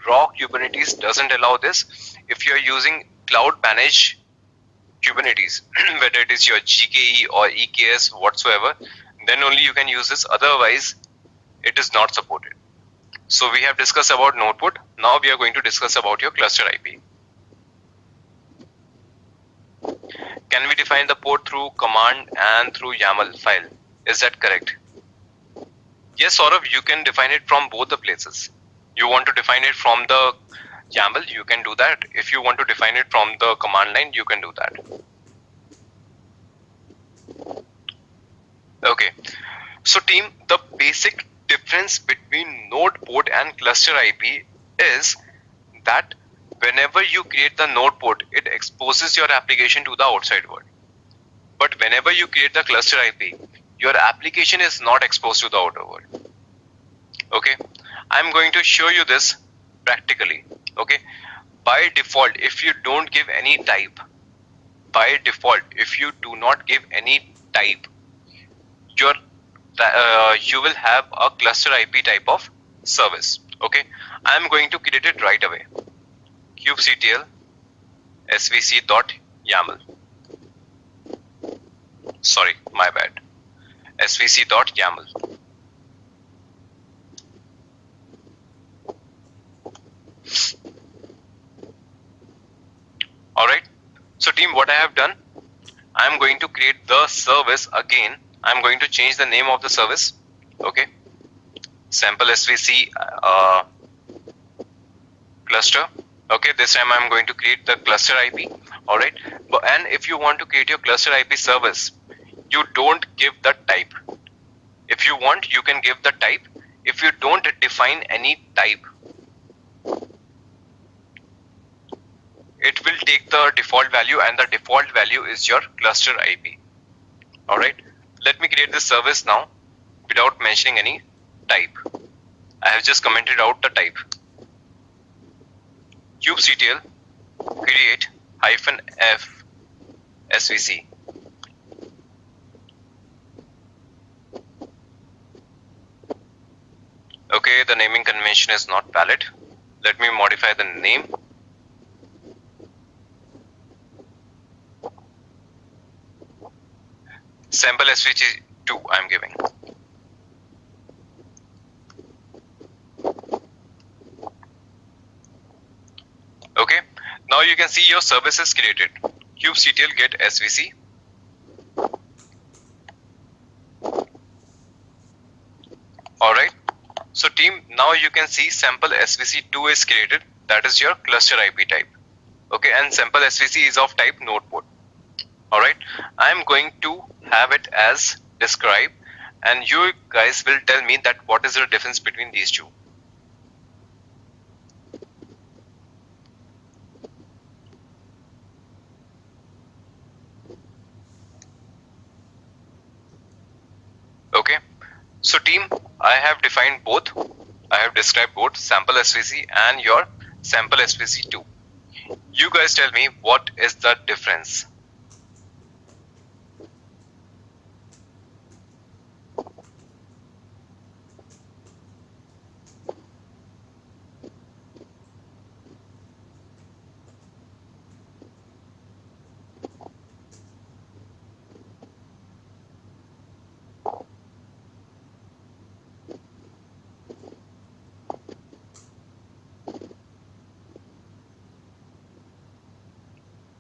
raw Kubernetes doesn't allow this. If you are using cloud managed Kubernetes, whether it is your GKE or EKS whatsoever, then only you can use this. Otherwise, it is not supported. So we have discussed about node port. Now we are going to discuss about your cluster IP. Can we define the port through command and through YAML file? Is that correct? Yes, Saurav, you can define it from both the places. You want to define it from the YAML, you can do that. If you want to define it from the command line, you can do that. Okay, so team, the basic difference between node port and cluster IP is that whenever you create the node port, it exposes your application to the outside world. But whenever you create the cluster IP, your application is not exposed to the outer world. Okay, I'm going to show you this practically. Okay, by default, if you don't give any type, by default, if you do not give any type, you will have a cluster IP type of service. Okay, I'm going to create it right away. kubectl svc.yaml. Sorry, my bad. svc.yaml. Alright, so team, what I have done, I'm going to create the service again. I'm going to change the name of the service. Okay, sample svc cluster. Okay, this time I'm going to create the cluster IP. Alright, and if you want to create your cluster IP service, you don't give the type. If you want, you can give the type. If you don't define any type, it will take the default value, and the default value is your cluster IP. Alright, let me create this service now without mentioning any type. I have just commented out the type. kubectl create -f svc. Okay, the naming convention is not valid. Let me modify the name. Sample svc2 I'm giving. Okay, now you can see your service is created. kubectl get svc. Alright, so team, now you can see sample svc2 is created. That is your cluster IP type. Okay, and sample svc is of type node port. Alright, I'm going to have it as describe, and you guys will tell me that what is the difference between these two. Okay, so team, I have defined both. I have described both sample svc and your sample svc2. You guys tell me what is the difference.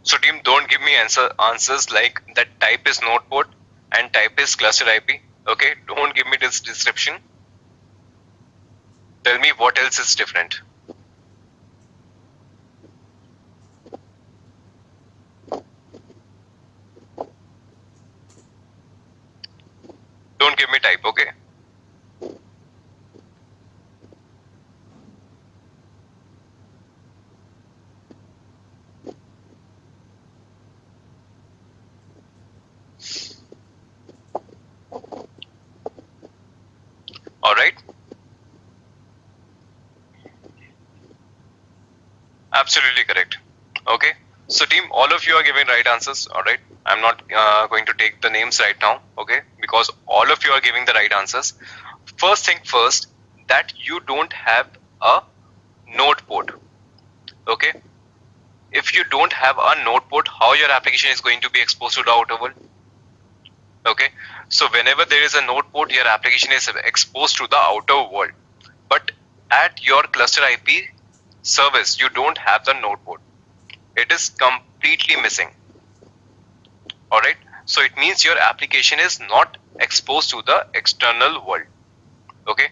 So team, don't give me answers like that type is node port and type is cluster IP. Okay, don't give me this description. Tell me what else is different. Don't give me type, okay? Alright. Absolutely correct. Okay. So team, all of you are giving right answers. Alright. I'm not going to take the names right now. Okay. Because all of you are giving the right answers. First thing first, that you don't have a node port. Okay. If you don't have a node port, how your application is going to be exposed to the outer world? Okay, so whenever there is a node port, your application is exposed to the outer world. But at your cluster IP service, you don't have the node port. It is completely missing. Alright, so it means your application is not exposed to the external world. Okay,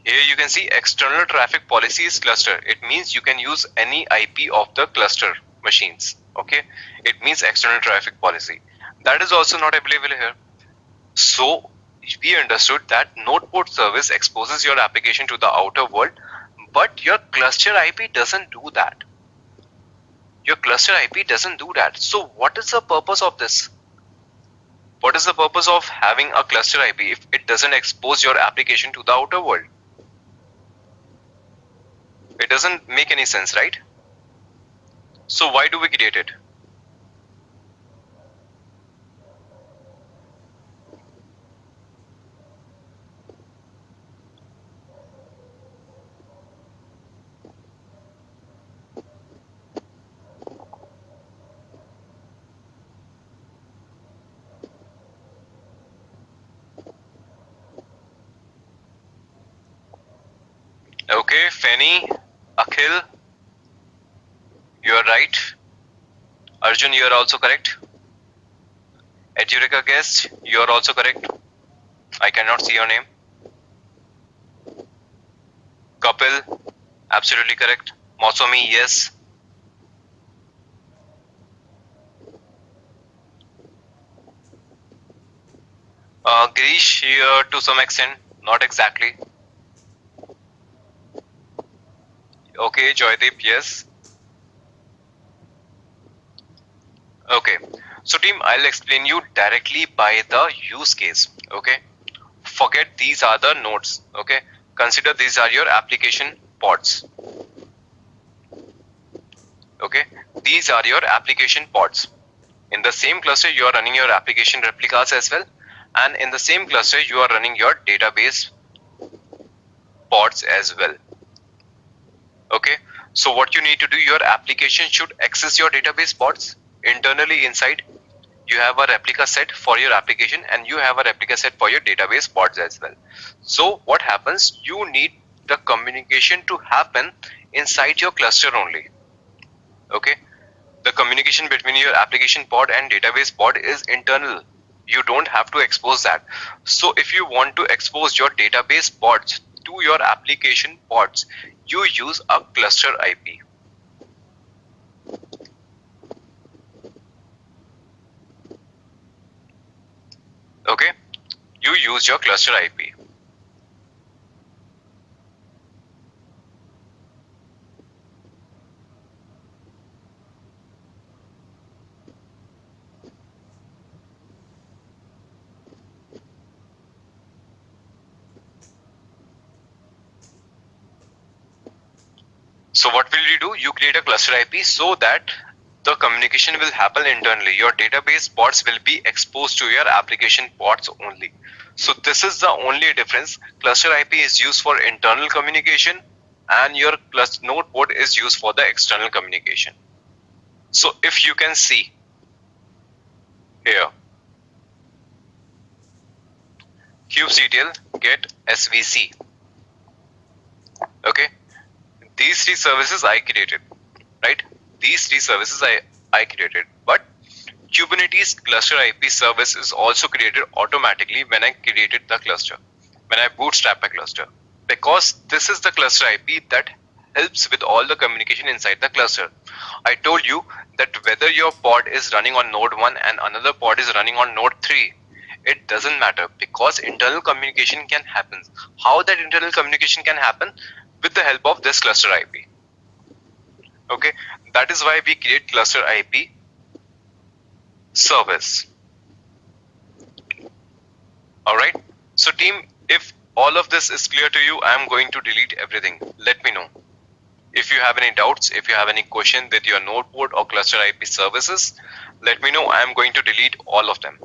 here you can see external traffic policy is cluster. It means you can use any IP of the cluster machines. Okay, it means external traffic policy. That is also not available here. So we understood that node port service exposes your application to the outer world, but your cluster IP doesn't do that. Your cluster IP doesn't do that. So what is the purpose of this? What is the purpose of having a cluster IP if it doesn't expose your application to the outer world? It doesn't make any sense, right? So why do we create it? Okay, Fanny, Akhil, you are right. Arjun, you are also correct. Edureka guest, you are also correct. I cannot see your name. Kapil, absolutely correct. Mosomi, yes. Girish, here to some extent, not exactly. Okay, Joydeep, yes. Okay, so team, I'll explain you directly by the use case. Okay, forget these are the nodes. Okay, consider these are your application pods. Okay, these are your application pods. In the same cluster, you are running your application replicas as well, and in the same cluster, you are running your database pods as well. Okay, so what you need to do, your application should access your database pods internally inside. You have a replica set for your application and you have a replica set for your database pods as well. So what happens, you need the communication to happen inside your cluster only. Okay, the communication between your application pod and database pod is internal. You don't have to expose that. So if you want to expose your database pods to your application pods, you use a cluster IP. Okay, you use your cluster IP. So what will you do? You create a cluster IP so that the communication will happen internally. Your database pods will be exposed to your application pods only. So this is the only difference. Cluster IP is used for internal communication and your node port is used for the external communication. So if you can see here, kubectl get svc. Okay, these three services I created, right? These three services I created, but Kubernetes cluster IP service is also created automatically when I created the cluster, when I bootstrap a cluster, because this is the cluster IP that helps with all the communication inside the cluster. I told you that whether your pod is running on node 1 and another pod is running on node 3, it doesn't matter because internal communication can happen. How that internal communication can happen? With the help of this cluster IP. Okay, that is why we create cluster IP service. Alright, so team, if all of this is clear to you, I'm going to delete everything. Let me know. If you have any doubts, if you have any question with your node port or cluster IP services, let me know. I'm going to delete all of them.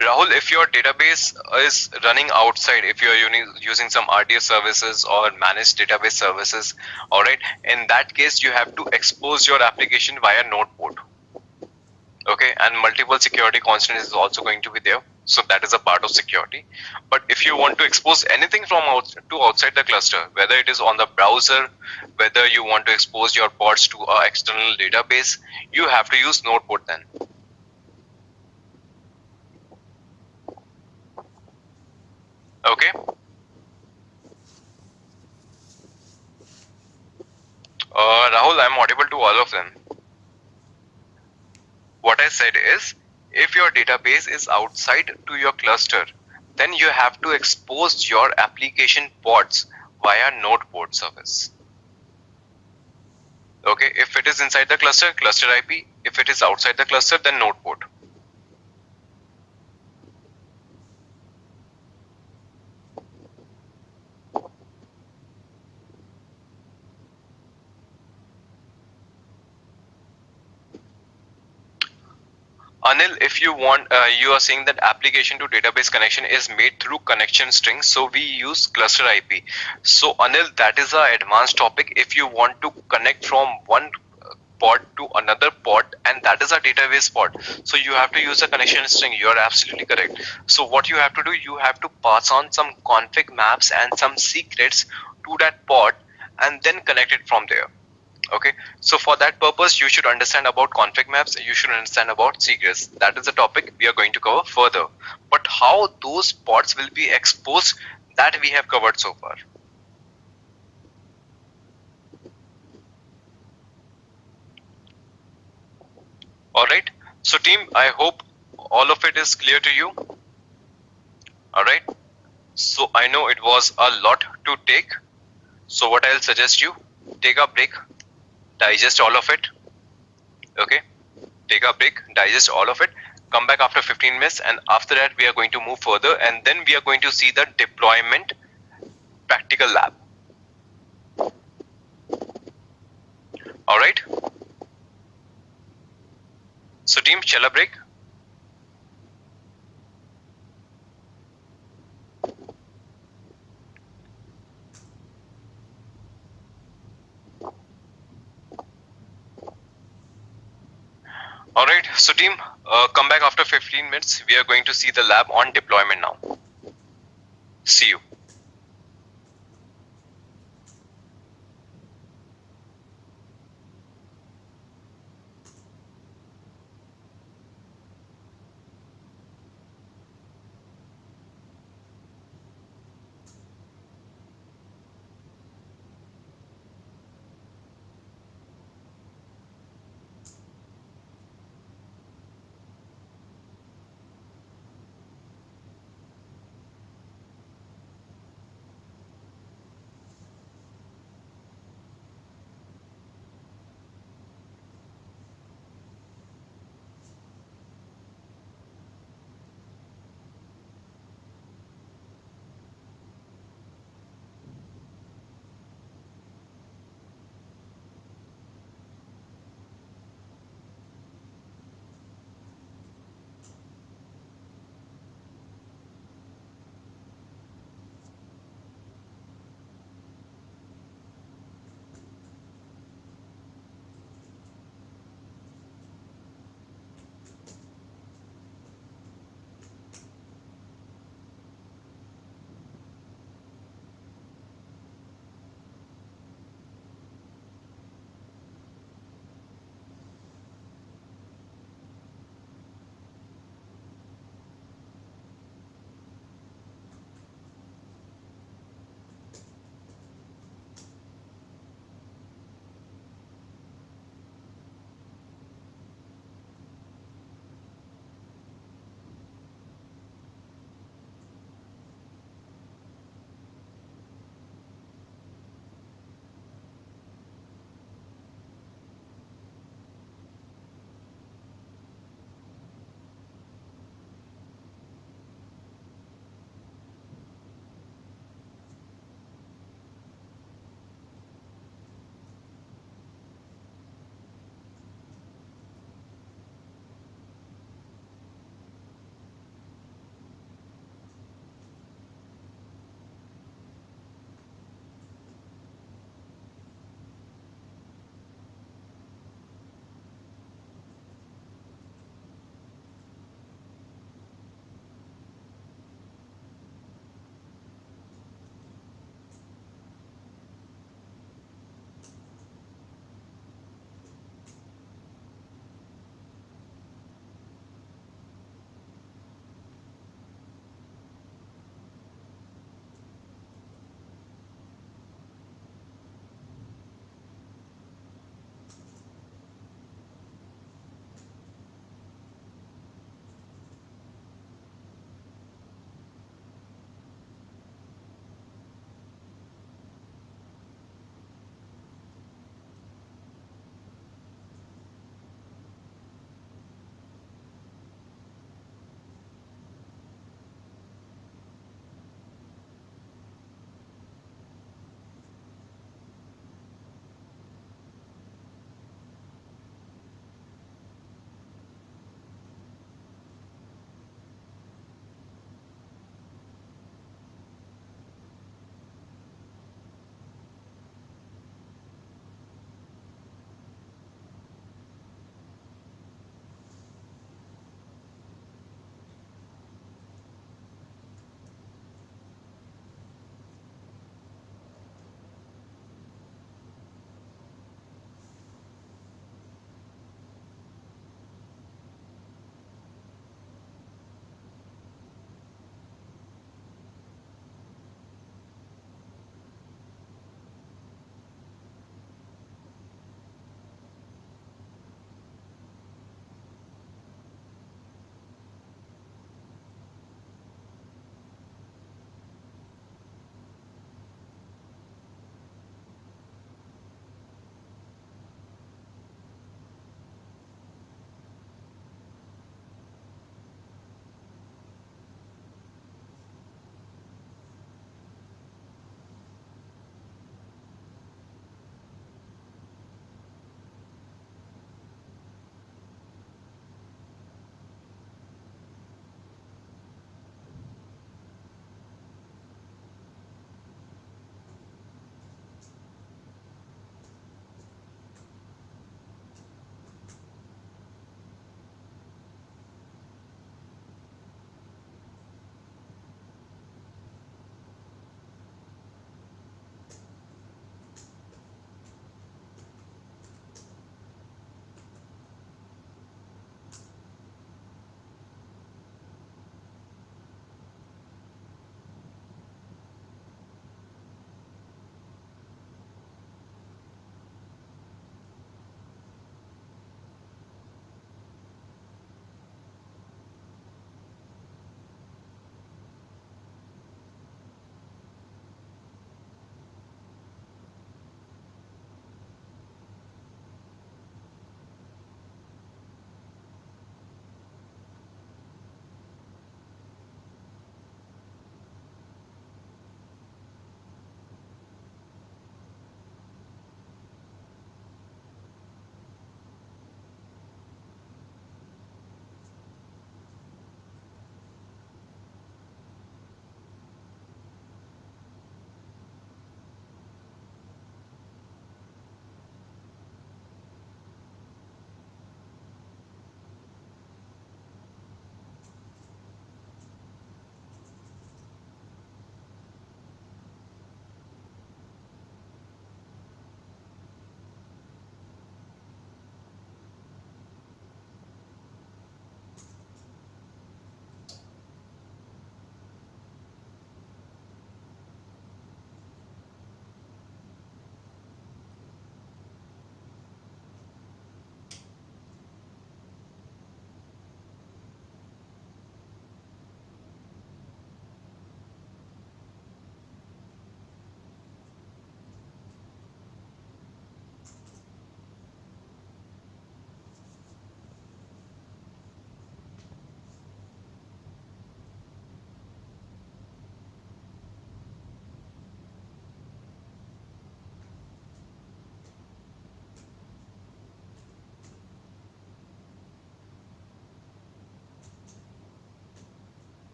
Rahul, if your database is running outside, if you're using some RDS services or managed database services, all right, in that case, you have to expose your application via node port. Okay, and multiple security constants is also going to be there. So that is a part of security. But if you want to expose anything from outside the cluster, whether it is on the browser, whether you want to expose your pods to an external database, you have to use node port then. Okay. Rahul, I'm audible to all of them. What I said is, if your database is outside to your cluster, then you have to expose your application pods via node port service. Okay, if it is inside the cluster, cluster IP. If it is outside the cluster, then node port. Anil, if you want, you are saying that application to database connection is made through connection strings. So we use cluster IP. So Anil, that is a advanced topic. If you want to connect from one pod to another pod, and that is a database pod, so you have to use a connection string. You are absolutely correct. So what you have to do, you have to pass on some config maps and some secrets to that pod, and then connect it from there. Okay, so for that purpose you should understand about config maps, you should understand about secrets. That is the topic we are going to cover further. But how those pods will be exposed, that we have covered so far. All right, so team, I hope all of it is clear to you. All right, so I know it was a lot to take, so what I'll suggest you, take a break, digest all of it. Okay, take a break, digest all of it, come back after 15 minutes, and after that we are going to move further, and then we are going to see the deployment practical lab. All right, so team, shall I break? All right, so team, come back after 15 minutes. We are going to see the lab on deployment now. See you.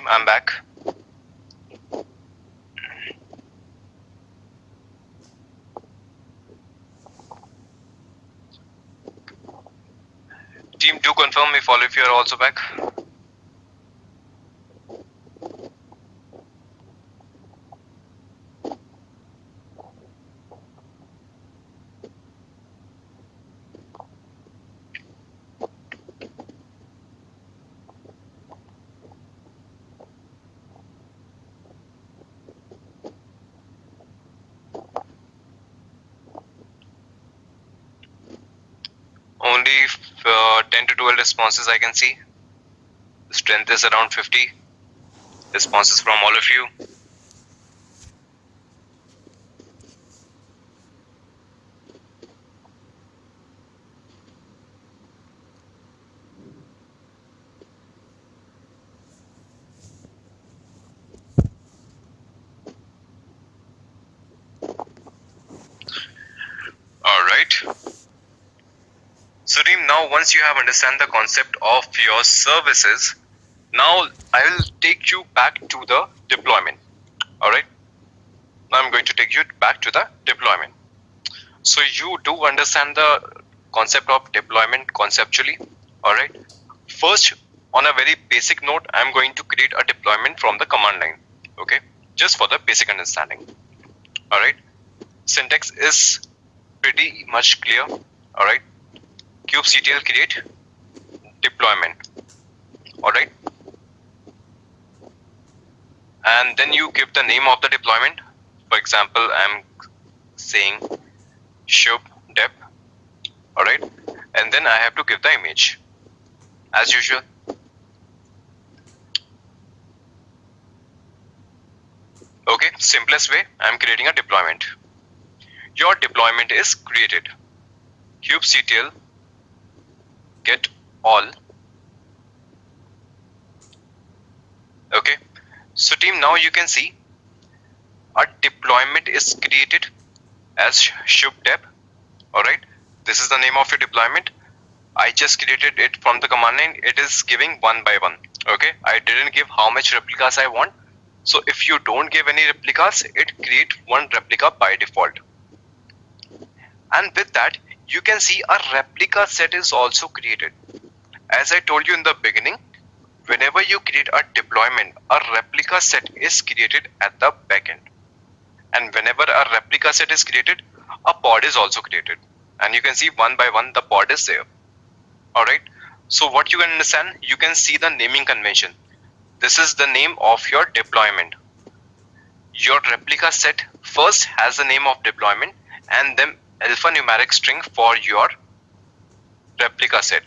I'm back. Team, do confirm if all of you are also back. Only 10 to 12 responses I can see. The strength is around 50 responses from all of you. All right. So team, now once you have understand the concept of your services, now I will take you back to the deployment. All right. Now I'm going to take you back to the deployment. So you do understand the concept of deployment conceptually. All right. First, on a very basic note, I'm going to create a deployment from the command line. Okay. Just for the basic understanding. All right. Syntax is pretty much clear. All right. kubectl create deployment. All right. And then you give the name of the deployment. For example, I'm saying shub dep. All right. And then I have to give the image as usual. Okay, simplest way, I'm creating a deployment. Your deployment is created. kubectl get all. Okay, so team, now you can see a deployment is created as shubdep. All right, this is the name of your deployment. I just created it from the command line. It is giving one by one. Okay, I didn't give how much replicas I want. So if you don't give any replicas, it creates one replica by default. And with that, you can see a replica set is also created. As I told you in the beginning, whenever you create a deployment, a replica set is created at the backend. And whenever a replica set is created, a pod is also created. And you can see one by one the pod is there. Alright. So what you can understand, you can see the naming convention. This is the name of your deployment. Your replica set first has the name of deployment and then alphanumeric string for your replica set.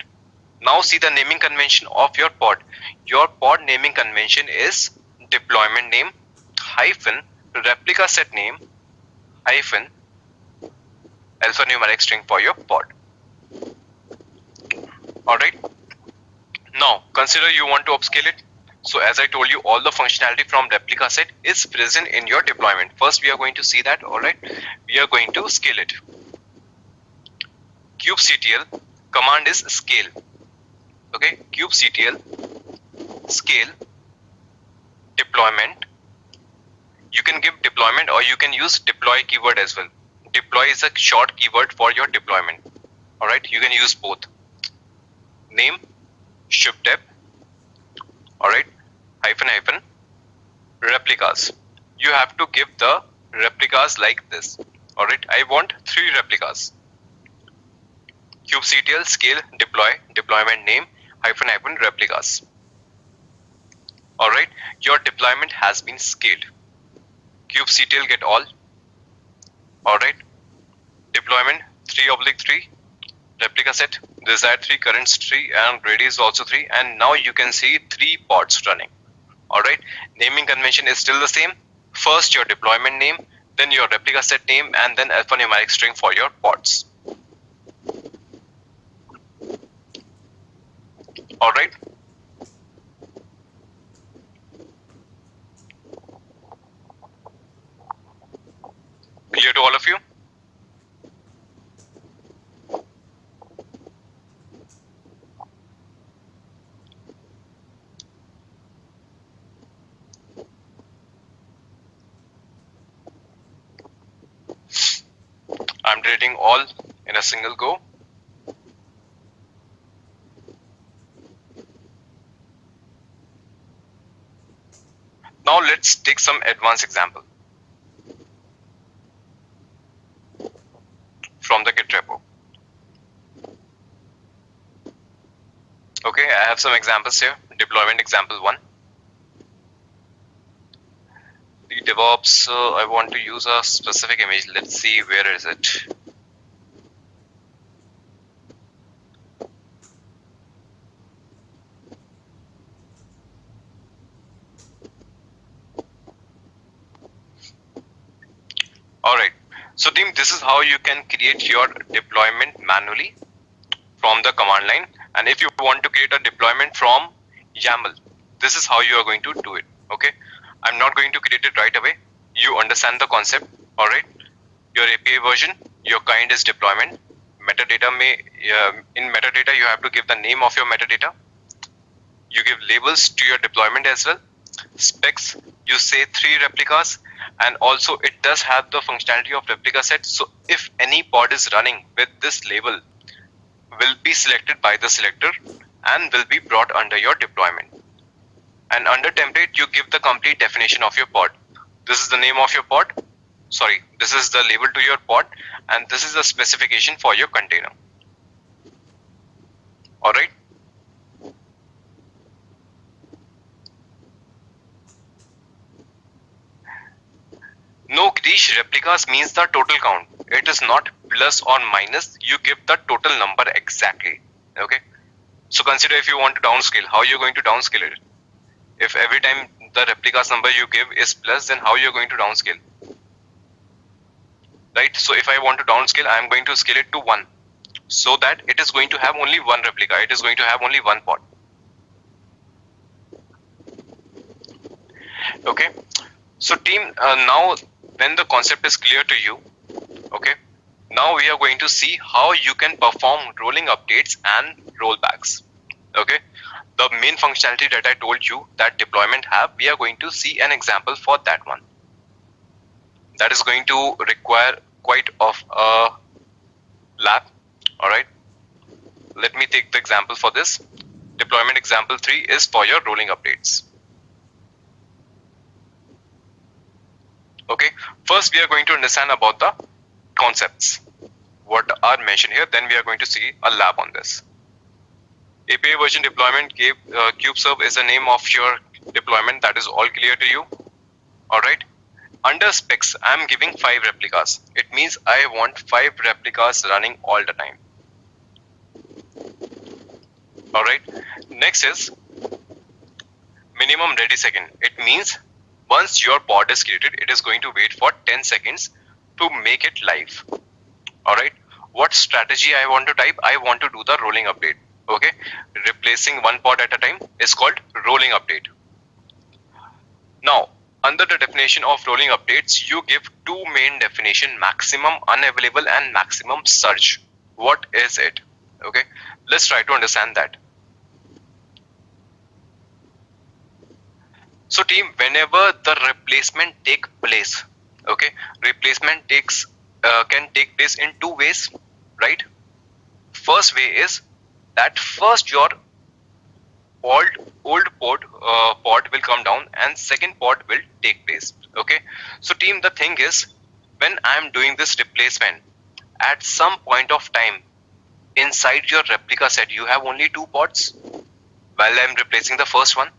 Now see the naming convention of your pod. Your pod naming convention is deployment name hyphen replica set name hyphen alphanumeric string for your pod. Alright. Now consider you want to upscale it. So as I told you, all the functionality from replica set is present in your deployment. First we are going to see that. Alright. We are going to scale it. kubectl command is scale. Okay, kubectl scale deployment. You can give deployment or you can use deploy keyword as well. Deploy is a short keyword for your deployment. Alright, you can use both. Name shubdep. Alright, hyphen replicas. You have to give the replicas like this. Alright, I want 3 replicas. kubectl scale deploy deployment name hyphen replicas. Alright, your deployment has been scaled. kubectl get all. Alright, deployment 3/3 replica set, desired 3, currents 3, and radius also 3, and now you can see 3 pods running. Alright, naming convention is still the same. First your deployment name, then your replica set name, and then alphanumeric string for your pods. Alright. Clear to all of you? generating all in a single go. Now let's take some advanced example from the Git repo. Okay, I have some examples here. Deployment example 1. The DevOps, I want to use a specific image. Let's see, where is it? Alright, so team, this is how you can create your deployment manually from the command line. And if you want to create a deployment from YAML, this is how you are going to do it. Okay, I'm not going to create it right away. You understand the concept. Alright, your API version, your kind is deployment. Metadata in metadata you have to give the name of your metadata. You give labels to your deployment as well. Specs, you say 3 replicas, and also it does have the functionality of replica set. So if any pod is running with this label, will be selected by the selector and will be brought under your deployment. And under template, you give the complete definition of your pod. This is the name of your pod. Sorry, this is the label to your pod, and this is the specification for your container. All right. No these replicas means the total count. It is not plus or minus. You give the total number exactly. Okay. So consider if you want to downscale, how you're going to downscale it. If every time the replicas number you give is plus, then how you're going to downscale? Right. So if I want to downscale, I am going to scale it to 1, so that it is going to have only 1 replica. It is going to have only 1 pod. Okay. So team, now when the concept is clear to you, okay, now we are going to see how you can perform rolling updates and rollbacks. Okay, the main functionality that I told you that deployment have, we are going to see an example for that one. That is going to require quite of a lab. All right, let me take the example for this. Deployment example 3 is for your rolling updates. Okay, first we are going to understand about the concepts what are mentioned here, then we are going to see a lab on this. API version deployment, kubeserve is the name of your deployment. That is all clear to you. All right, under specs I am giving 5 replicas. It means I want 5 replicas running all the time. All right, next is minimum ready second. It means once your pod is created, it is going to wait for 10 seconds to make it live. All right, what strategy I want to type? I want to do the rolling update. Okay, replacing 1 pod at a time is called rolling update. Now, under the definition of rolling updates, you give 2 main definition: maximum unavailable and maximum surge. What is it? Okay, let's try to understand that. So team, whenever the replacement take place, okay, replacement can take place in 2 ways, right? First way is that first your old pod will come down and second pod will take place. Okay, so team, the thing is, when I am doing this replacement, at some point of time inside your replica set, you have only 2 pods. While I am replacing the first one,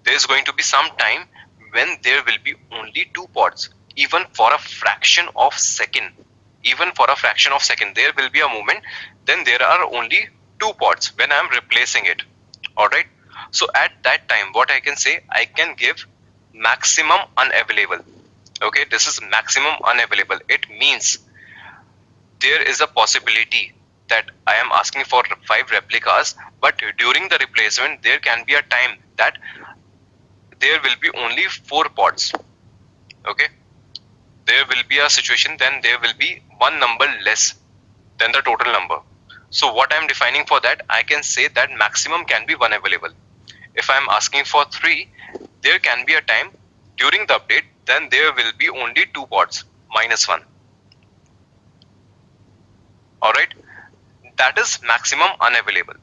there is going to be some time when there will be only 2 pods. Even for a fraction of second, there will be a moment then there are only 2 pods when I am replacing it. All right, so at that time what I can say, I can give maximum unavailable. Okay, this is maximum unavailable. It means there is a possibility that I am asking for 5 replicas, but during the replacement there can be a time that there will be only 4 pods. Okay, there will be a situation then there will be 1 number less than the total number. So what I am defining for that, I can say that maximum can be 1 available. If I am asking for 3, there can be a time during the update then there will be only 2 pods, -1. Alright, that is maximum unavailable.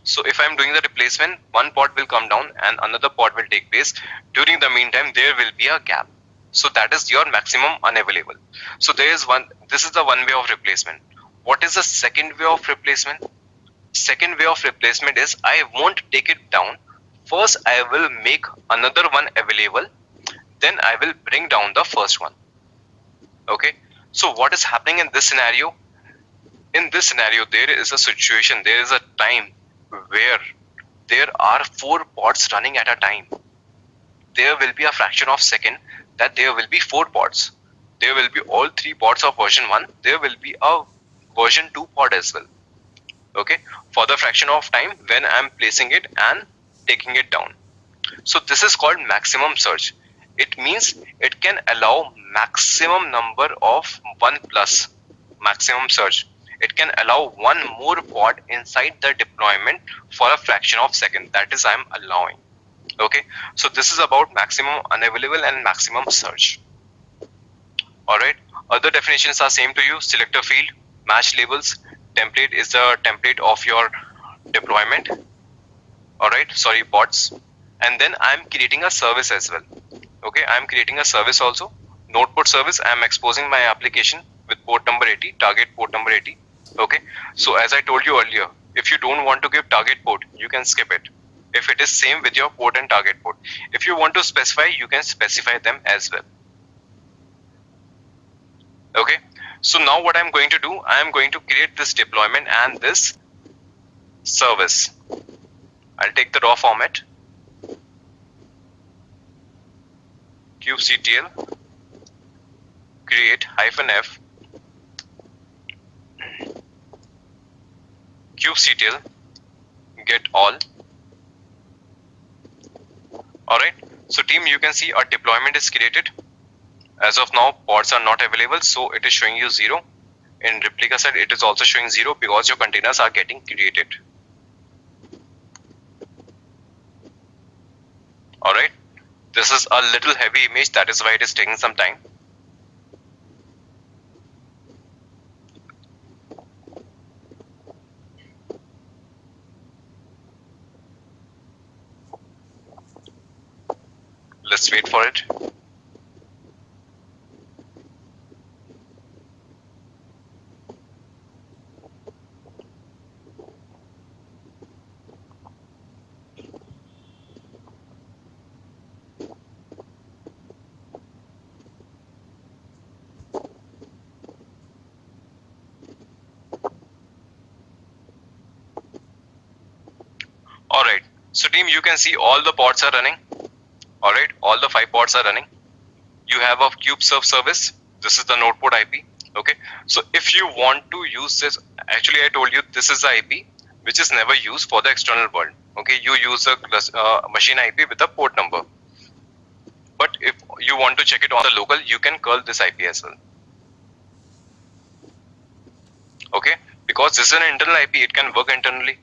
So if I'm doing the replacement, one pod will come down and another pod will take place. During the meantime, there will be a gap. So that is your maximum unavailable. So there is one, this is the one way of replacement. What is the second way of replacement? Second way of replacement is I won't take it down. First, I will make another one available. Then I will bring down the first one. Okay. So what is happening in this scenario? In this scenario, there is a situation, there is a time where there are 4 pods running at a time. There will be a fraction of second that there will be 4 pods. There will be all 3 pods of version 1. There will be a version 2 pod as well. Okay, for the fraction of time when I am placing it and taking it down. So this is called maximum surge. It means it can allow maximum number of 1 plus maximum surge. It can allow one more pod inside the deployment for a fraction of second. That is, I am allowing. Okay, so this is about maximum unavailable and maximum surge. Alright, other definitions are same to you. Selector field, match labels, template is the template of your deployment. Alright, sorry, pods. And then I am creating a service as well. Okay, I am creating a service also. Node port service, I am exposing my application with port number 80, target port number 80. Okay, so as I told you earlier, if you don't want to give target port, you can skip it. If it is same with your port and target port. If you want to specify, you can specify them as well. Okay, so now what I'm going to do, I am going to create this deployment and this service. I'll take the raw format. kubectl create -f kubectl get all. Alright, so team, you can see our deployment is created. As of now, pods are not available, so it is showing you 0. In replica side, it is also showing 0 because your containers are getting created. Alright, this is a little heavy image, that is why it is taking some time. Let's wait for it. Alright, so team, you can see all the pods are running. Alright, all the 5 pods are running. You have a kubeserve service. This is the node port IP. Okay, so if you want to use this, actually I told you this is the IP which is never used for the external world. Okay, you use a machine IP with a port number. But if you want to check it on the local, you can curl this IP as well. Okay, because this is an internal IP, it can work internally.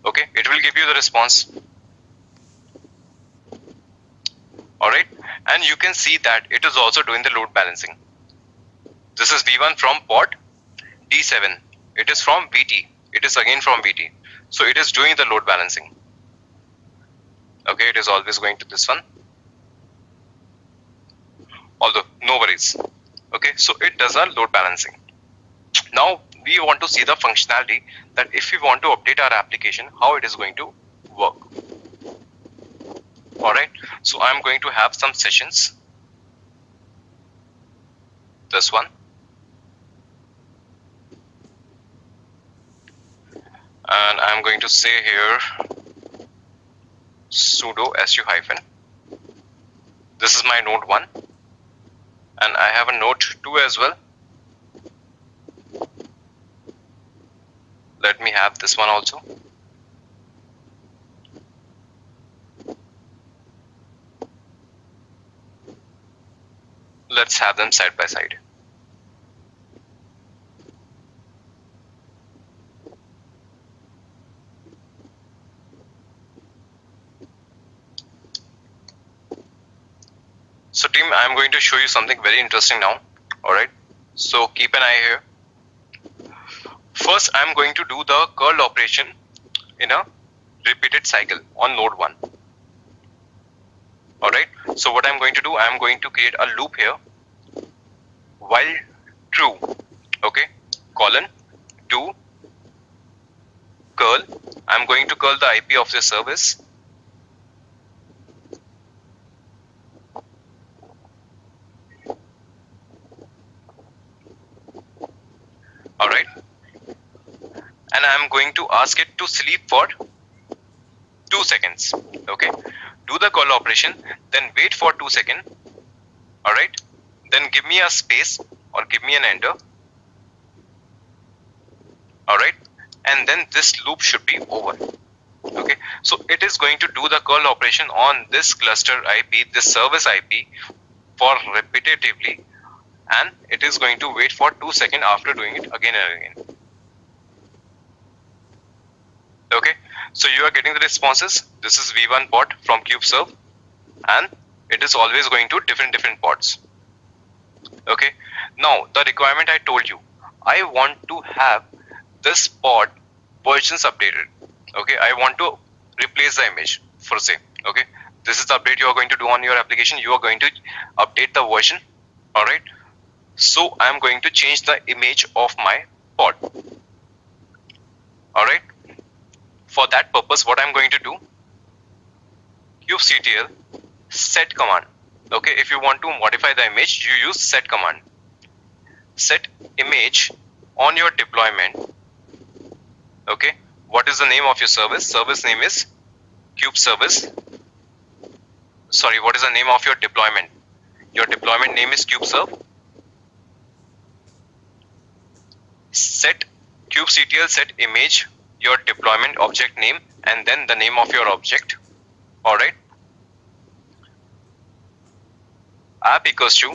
Okay, it will give you the response. Alright, and you can see that it is also doing the load balancing. This is V1 from pod D7. It is from VT. It is again from VT. So it is doing the load balancing. Okay, it is always going to this one. Although, no worries. Okay, so it does our load balancing. Now, we want to see the functionality that if we want to update our application, how it is going to work. Alright, so I'm going to have some sessions. This one. And I'm going to say here sudo su-. This is my node 1. And I have a node 2 as well. Let me have this one also. Let's have them side by side. So team, I'm going to show you something very interesting now. Alright, so keep an eye here. First, I'm going to do the curl operation in a repeated cycle on node 1. Alright, so what I'm going to do, I'm going to create a loop here while true, okay, colon, do curl. I'm going to curl the IP of the service. Alright, and I'm going to ask it to sleep for 2 seconds. Okay, do the call operation, then wait for 2 seconds. Alright, then give me a space or give me an enter. Alright, and then this loop should be over. Okay, so it is going to do the curl operation on this cluster IP, this service IP for repetitively, and it is going to wait for 2 seconds after doing it again and again. Okay, so you are getting the responses. This is V1 pod from kubeserve, and it is always going to different pods. Okay, now the requirement I told you, I want to have this pod versions updated. Okay, I want to replace the image for say. Okay, this is the update you are going to do on your application. You are going to update the version. All right, so I am going to change the image of my pod. All right, for that purpose, what I'm going to do, kubectl set command. Okay, if you want to modify the image, you use set command. Set image on your deployment. Okay, what is the name of your service? Service name is kube service. Sorry, what is the name of your deployment? Your deployment name is kubeserve. Set kubectl set image, your deployment object name, and then the name of your object. All right. App equals to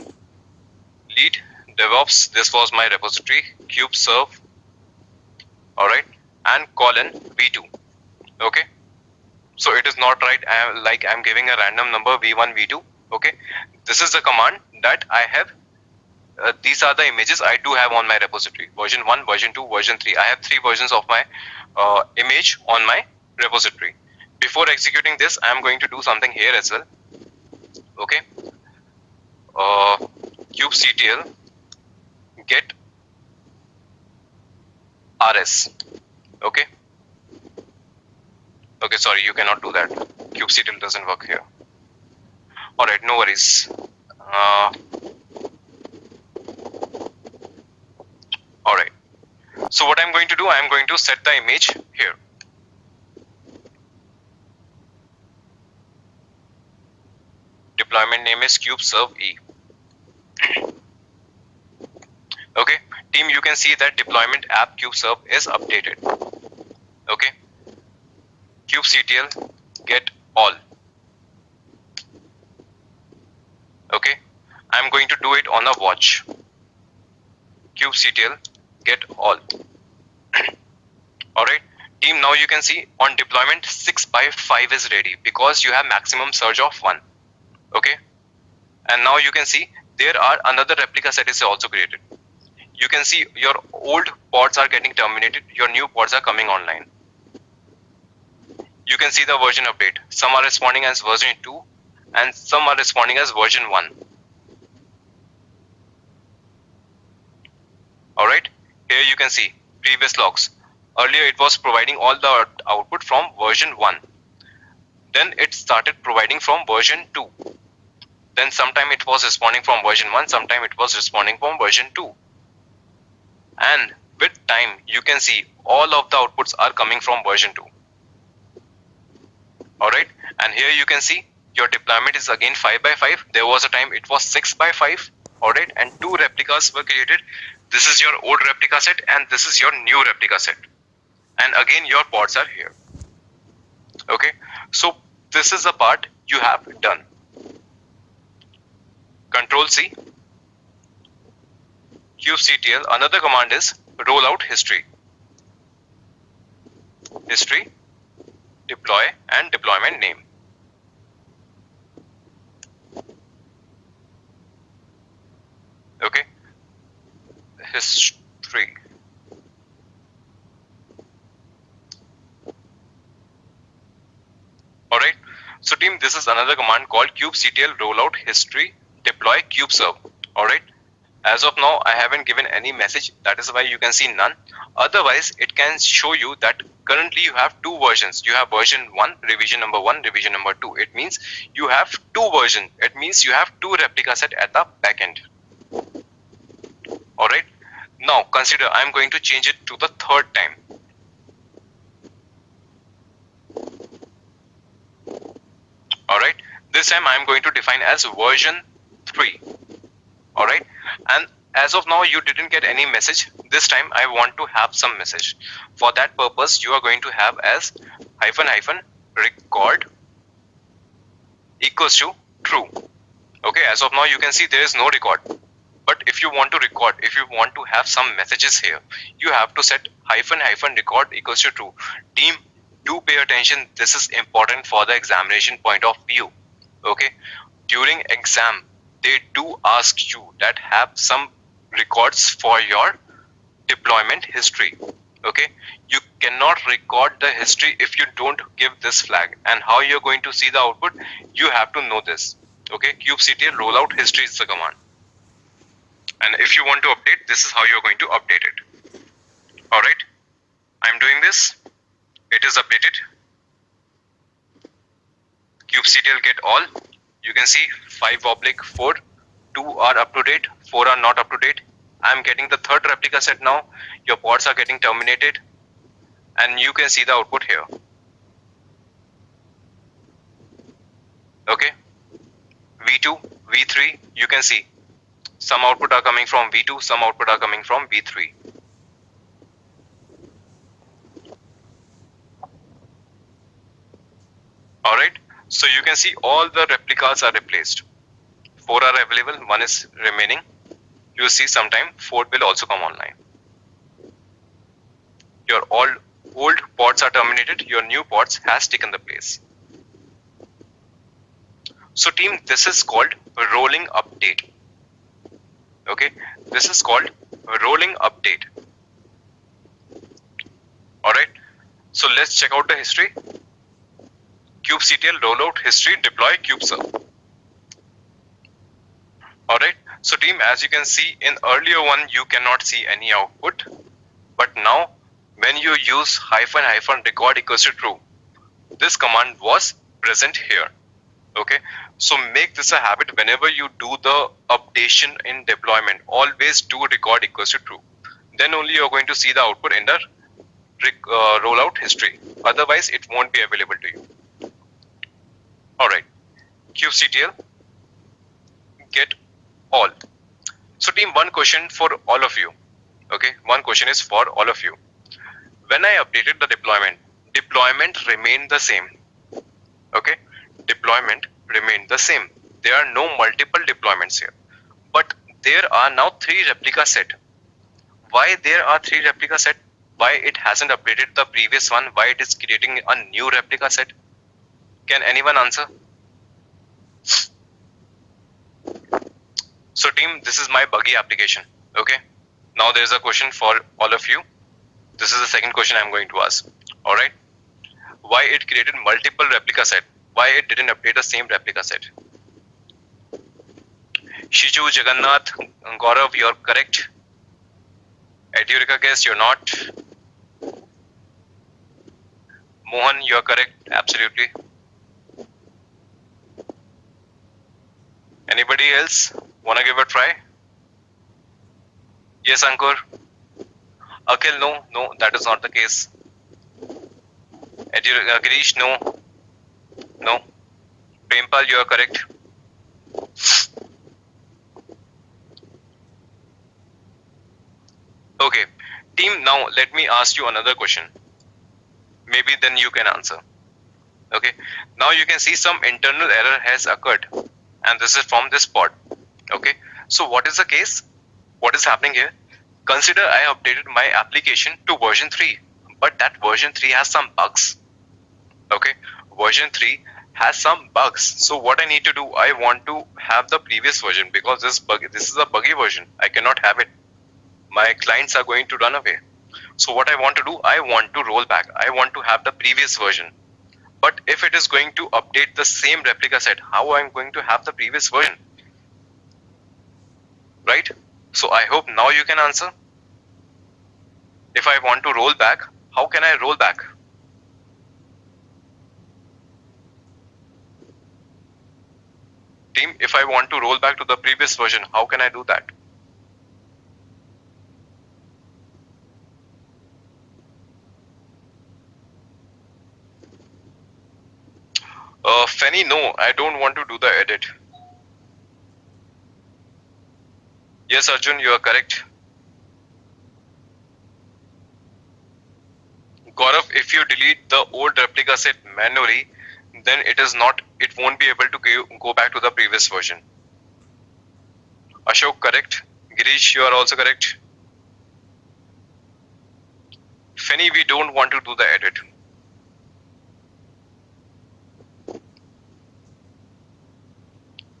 lead DevOps. This was my repository kubeserve. All right, and colon v2. Okay, so it is not right. I'm giving a random number v1 v2. Okay, this is the command that I have. These are the images I do have on my repository. Version 1, version 2, version 3. I have 3 versions of my image on my repository. Before executing this, I am going to do something here as well. Okay, kubectl get rs. Okay, sorry, you cannot do that. Kubectl doesn't work here. All right, no worries. All right, so what I'm going to do, I'm going to set the image here. Deployment name is kubeserve e. Okay, team, you can see that deployment app kubeserve is updated. Okay, kubectl get all. Okay, I'm going to do it on a watch. Kubectl get all. All right, team, now you can see on deployment 6x5 is ready because you have maximum surge of 1. Okay, and now you can see there are another replica set is also created. You can see your old pods are getting terminated, your new pods are coming online. You can see the version update. Some are responding as version 2 and some are responding as version 1. Alright, here you can see previous logs. Earlier it was providing all the output from version 1. Then it started providing from version 2. Then sometime it was responding from version 1, sometime it was responding from version 2. And with time, you can see all of the outputs are coming from version 2. Alright, and here you can see your deployment is again 5x5. There was a time it was 6x5. Alright, and 2 replicas were created. This is your old replica set and this is your new replica set. And again, your pods are here. Okay, so this is the part you have done. Control C. kubectl, another command is rollout history. History, deploy, and deployment name. Okay, history. team, this is another command called kubectl rollout history deploy kubeserve. Alright. As of now, I haven't given any message. That is why you can see none. Otherwise, it can show you that currently you have two versions. You have version 1, revision number 1, revision number 2. It means you have two versions. It means you have two replica set at the back end. Alright. Now consider I am going to change it to the third time. Alright. This time I am going to define as version 3. Alright. And as of now you didn't get any message. This time I want to have some message. For that purpose you are going to have as record equals to true. Okay, as of now you can see there is no record. But if you want to record, if you want to have some messages here, you have to set record equals to true. Team, do pay attention. This is important for the examination point of view. Okay, during exam they do ask you that have some records for your deployment history. Okay, you cannot record the history if you don't give this flag. And how you're going to see the output, you have to know this. Okay, kubectl rollout history is the command. And if you want to update, this is how you're going to update it. Alright, I'm doing this. It is updated. Kubectl get all. You can see 5/4. 2 are up to date, 4 are not up to date. I'm getting the third replica set now. Your pods are getting terminated. And you can see the output here. Okay. V2, V3, you can see. Some output are coming from V2, some output are coming from V3. Alright, so you can see all the replicas are replaced. 4 are available, 1 is remaining. You will see sometime 4 will also come online. Your old pods are terminated, your new pods has taken the place. So team, this is called rolling update. Okay, this is called rolling update. Alright, so let's check out the history. Kubectl rollout history deploy kubeserve. Alright, so team, as you can see in earlier one you cannot see any output, but now when you use record equals to true, this command was present here. Okay, so make this a habit. Whenever you do the updation in deployment, always do record equals to true. Then only you're going to see the output in the rollout history. Otherwise, it won't be available to you. Alright, kubectl get all. So team, one question for all of you. Okay, one question is for all of you. When I updated the deployment remained the same. Okay, deployment remained the same. There are no multiple deployments here, but there are now 3 replica set. Why there are 3 replica set? Why it hasn't updated the previous one? Why it is creating a new replica set? Can anyone answer? So team, this is my buggy application. Okay, now there is a question for all of you. This is the second question I'm going to ask. Alright, why it created multiple replica set? Why it didn't update the same replica set? Shiju, Jagannath, Gaurav, you're correct. Edurika, guess you're not. Mohan, you're correct. Absolutely. Anybody else wanna give a try? Yes, Ankur. Akhil, no, that is not the case. Girish, no. Prempal, you are correct. Okay, team, now let me ask you another question. Maybe then you can answer. Okay, now you can see some internal error has occurred, and this is from this pod. Okay, so what is the case? What is happening here? Consider I updated my application to version 3, but that version 3 has some bugs. Okay, version 3 has some bugs. So what I need to do, I want to have the previous version because this is a buggy version. I cannot have it. My clients are going to run away. So what I want to do, I want to roll back. I want to have the previous version. But if it is going to update the same replica set, how I'm going to have the previous version? Right? So I hope now you can answer. If I want to roll back, how can I roll back? Team, if I want to roll back to the previous version, how can I do that? Fanny, no, I don't want to do the edit. Yes, Arjun, you are correct. Gaurav, if you delete the old replica set manually, then it won't be able to go back to the previous version. Ashok, correct. Girish, you are also correct. Fanny, we don't want to do the edit.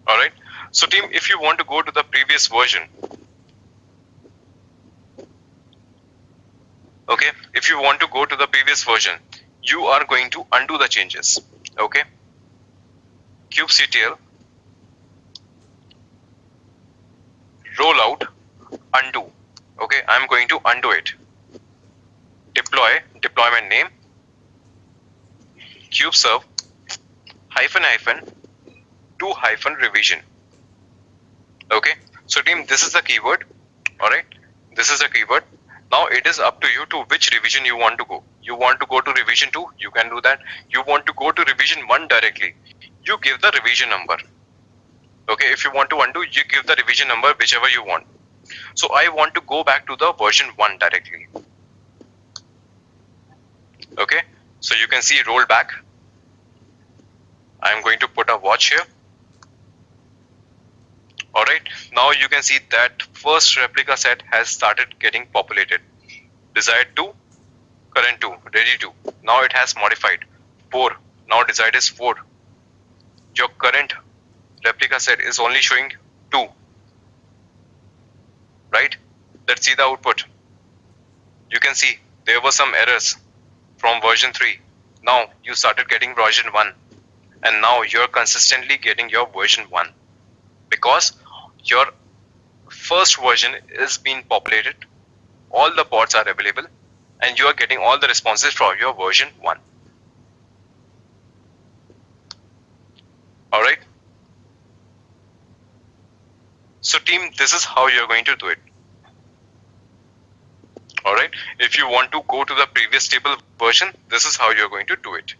Alright, so team, if you want to go to the previous version, okay, if you want to go to the previous version, you are going to undo the changes, okay? kubectl rollout undo, okay, I'm going to undo it. Deployment name, kubeserve -2 revision. Okay, so team, this is the keyword. All right, this is the keyword. Now it is up to you to which revision you want to go. You want to go to revision 2, you can do that. You want to go to revision 1 directly, you give the revision number. Okay, if you want to undo, you give the revision number, whichever you want. So I want to go back to the version 1 directly. Okay, so you can see roll back. I'm going to put a watch here. Alright, now you can see that first replica set has started getting populated. Desired 2, current 2, ready 2. Now it has modified 4. Now desired is 4. Your current replica set is only showing 2. Right? Let's see the output. You can see there were some errors from version 3. Now you started getting version 1. And now you're consistently getting your version 1. Because your first version is being populated, all the pods are available, and you are getting all the responses from your version 1. Alright? So team, this is how you're going to do it. Alright? If you want to go to the previous stable version, this is how you're going to do it.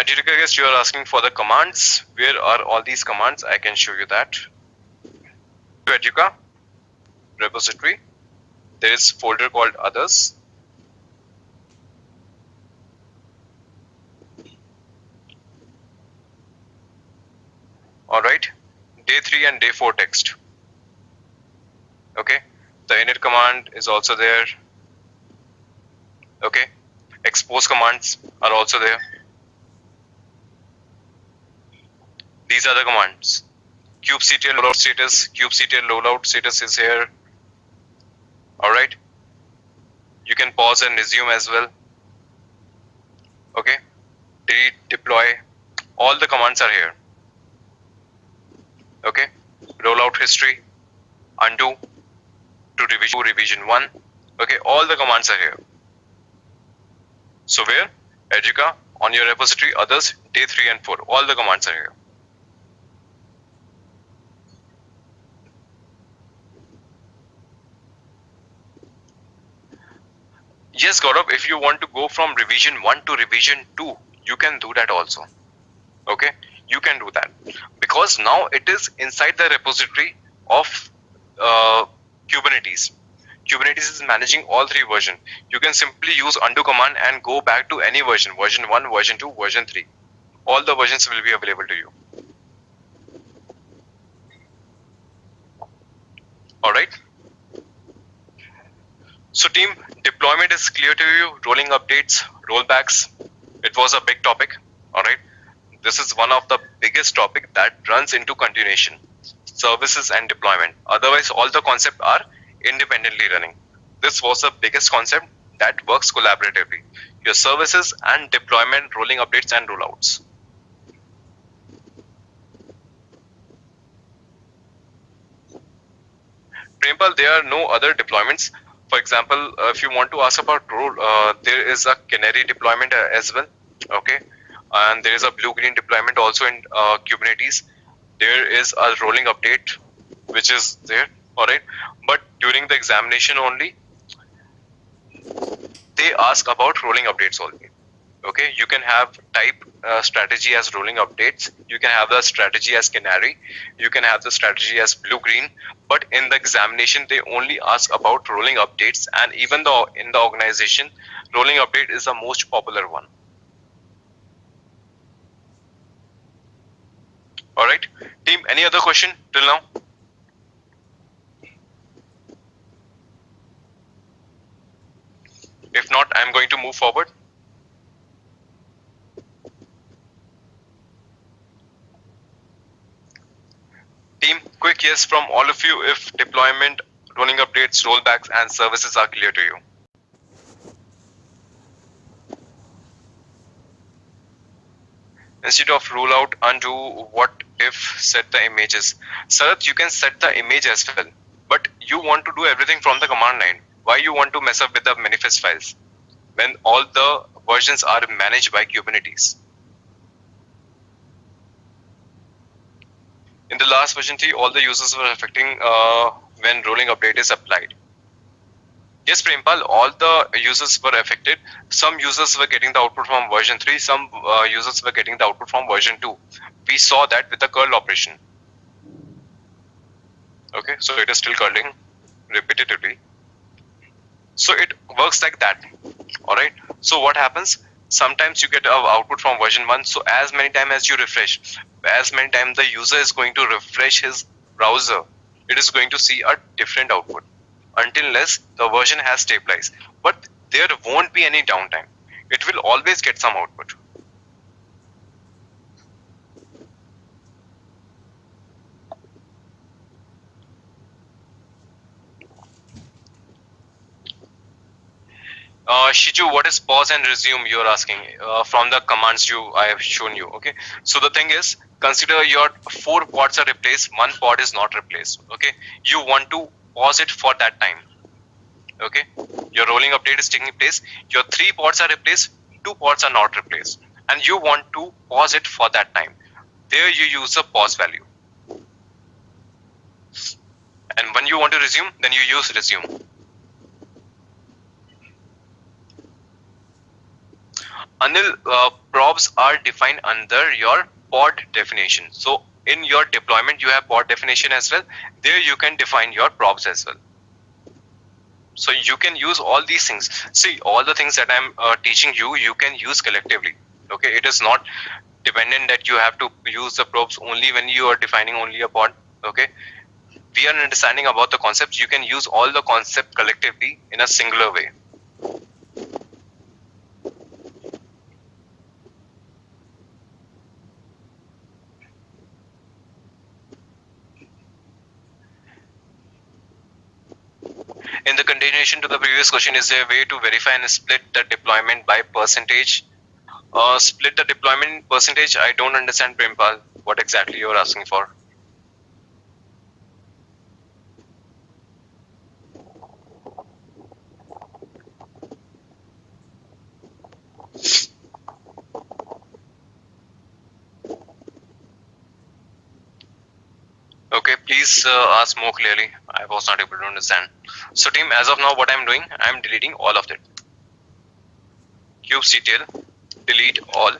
Aditya, guess you are asking for the commands. Where are all these commands? I can show you that. To Educa repository, there is folder called others. Alright, day 3 and day 4 text. Okay, the init command is also there. Okay, expose commands are also there. These are the commands. kubectl rollout status, kubectl rollout status is here. Alright. You can pause and resume as well. Okay. Delete, deploy. All the commands are here. Okay. Rollout history, undo to revision 1. Okay. All the commands are here. So where? Educa, on your repository, others, day 3 and 4. All the commands are here. Yes, Gaurav, if you want to go from revision 1 to revision 2, you can do that also. Okay, you can do that. Because now it is inside the repository of Kubernetes. Kubernetes is managing all 3 versions. You can simply use undo command and go back to any version, version 1, version 2, version 3. All the versions will be available to you. Alright. So team, deployment is clear to you, rolling updates, rollbacks. It was a big topic, alright. This is one of the biggest topic that runs into continuation, services and deployment. Otherwise, all the concepts are independently running. This was the biggest concept that works collaboratively. your services, and deployment, rolling updates and rollouts. Prempal, there are no other deployments. For example, if you want to ask about role, there is a canary deployment as well. Okay, and there is a blue-green deployment also in Kubernetes. There is a rolling update which is there. All right, but during the examination only, they ask about rolling updates only. Okay, you can have type strategy as rolling updates, you can have the strategy as canary, you can have the strategy as blue green, but in the examination they only ask about rolling updates, and even though in the organization rolling update is the most popular one. All right, team, any other question till now? If not, I'm going to move forward. Team, quick yes from all of you if deployment, rolling updates, rollbacks, and services are clear to you. Instead of rollout, undo, what if, set the images. Sarath, you can set the image as well, but you want to do everything from the command line. Why you want to mess up with the manifest files when all the versions are managed by Kubernetes? In the last version 3, all the users were affecting when rolling update is applied. Yes, Prempal, all the users were affected. Some users were getting the output from version 3, some users were getting the output from version 2. We saw that with the curl operation. Okay, so it is still curling repetitively. So it works like that. All right, so what happens? Sometimes you get an output from version 1, so as many times as you refresh, as many times the user is going to refresh his browser, it is going to see a different output until unless the version has stabilized. But there won't be any downtime. It will always get some output. Shiju, what is pause and resume? You're asking from the commands I have shown you. Okay, so the thing is, consider your 4 pods are replaced, 1 pod is not replaced. Okay, you want to pause it for that time. Okay, your rolling update is taking place, your 3 pods are replaced, 2 pods are not replaced, and you want to pause it for that time. There you use a pause value, and when you want to resume, then you use resume. Anil, probs are defined under your pod definition. So in your deployment, you have pod definition as well. There you can define your probs as well. So you can use all these things. See, all the things that I'm teaching you, you can use collectively. Okay, it is not dependent that you have to use the probs only when you are defining only a pod. Okay, we are understanding about the concepts. You can use all the concept collectively in a singular way. In the continuation to the previous question, is there a way to verify and split the deployment by percentage? Split the deployment percentage? I don't understand, Prempal, what exactly you're asking for. Okay, please ask more clearly. I was not able to understand. So team, as of now, what I'm doing, I'm deleting all of it. kubectl, delete all,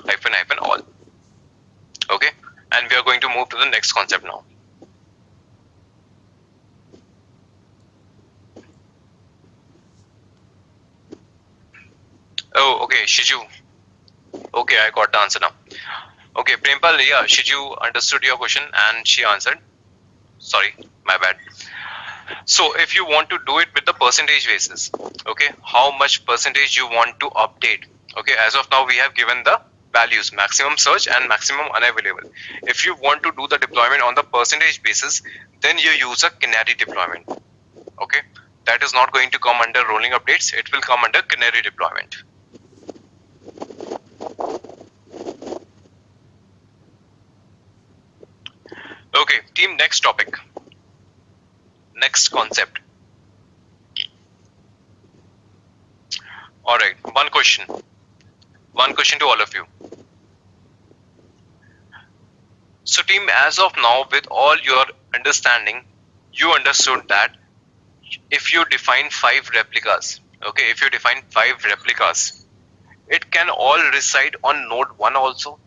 hyphen all. Okay, and we are going to move to the next concept now. Oh, okay, Shiju. Okay, I got the answer now. Okay, Prempal, yeah, Shiju understood your question and she answered. Sorry, my bad. So if you want to do it with the percentage basis, okay, how much percentage you want to update? Okay, as of now we have given the values, maximum search and maximum unavailable. If you want to do the deployment on the percentage basis, then you use a canary deployment. Okay, that is not going to come under rolling updates, it will come under canary deployment. team, next topic, next concept. All right, one question to all of you. So team, as of now, with all your understanding, you understood that if you define 5 replicas, okay, if you define 5 replicas, it can all reside on node 1 also.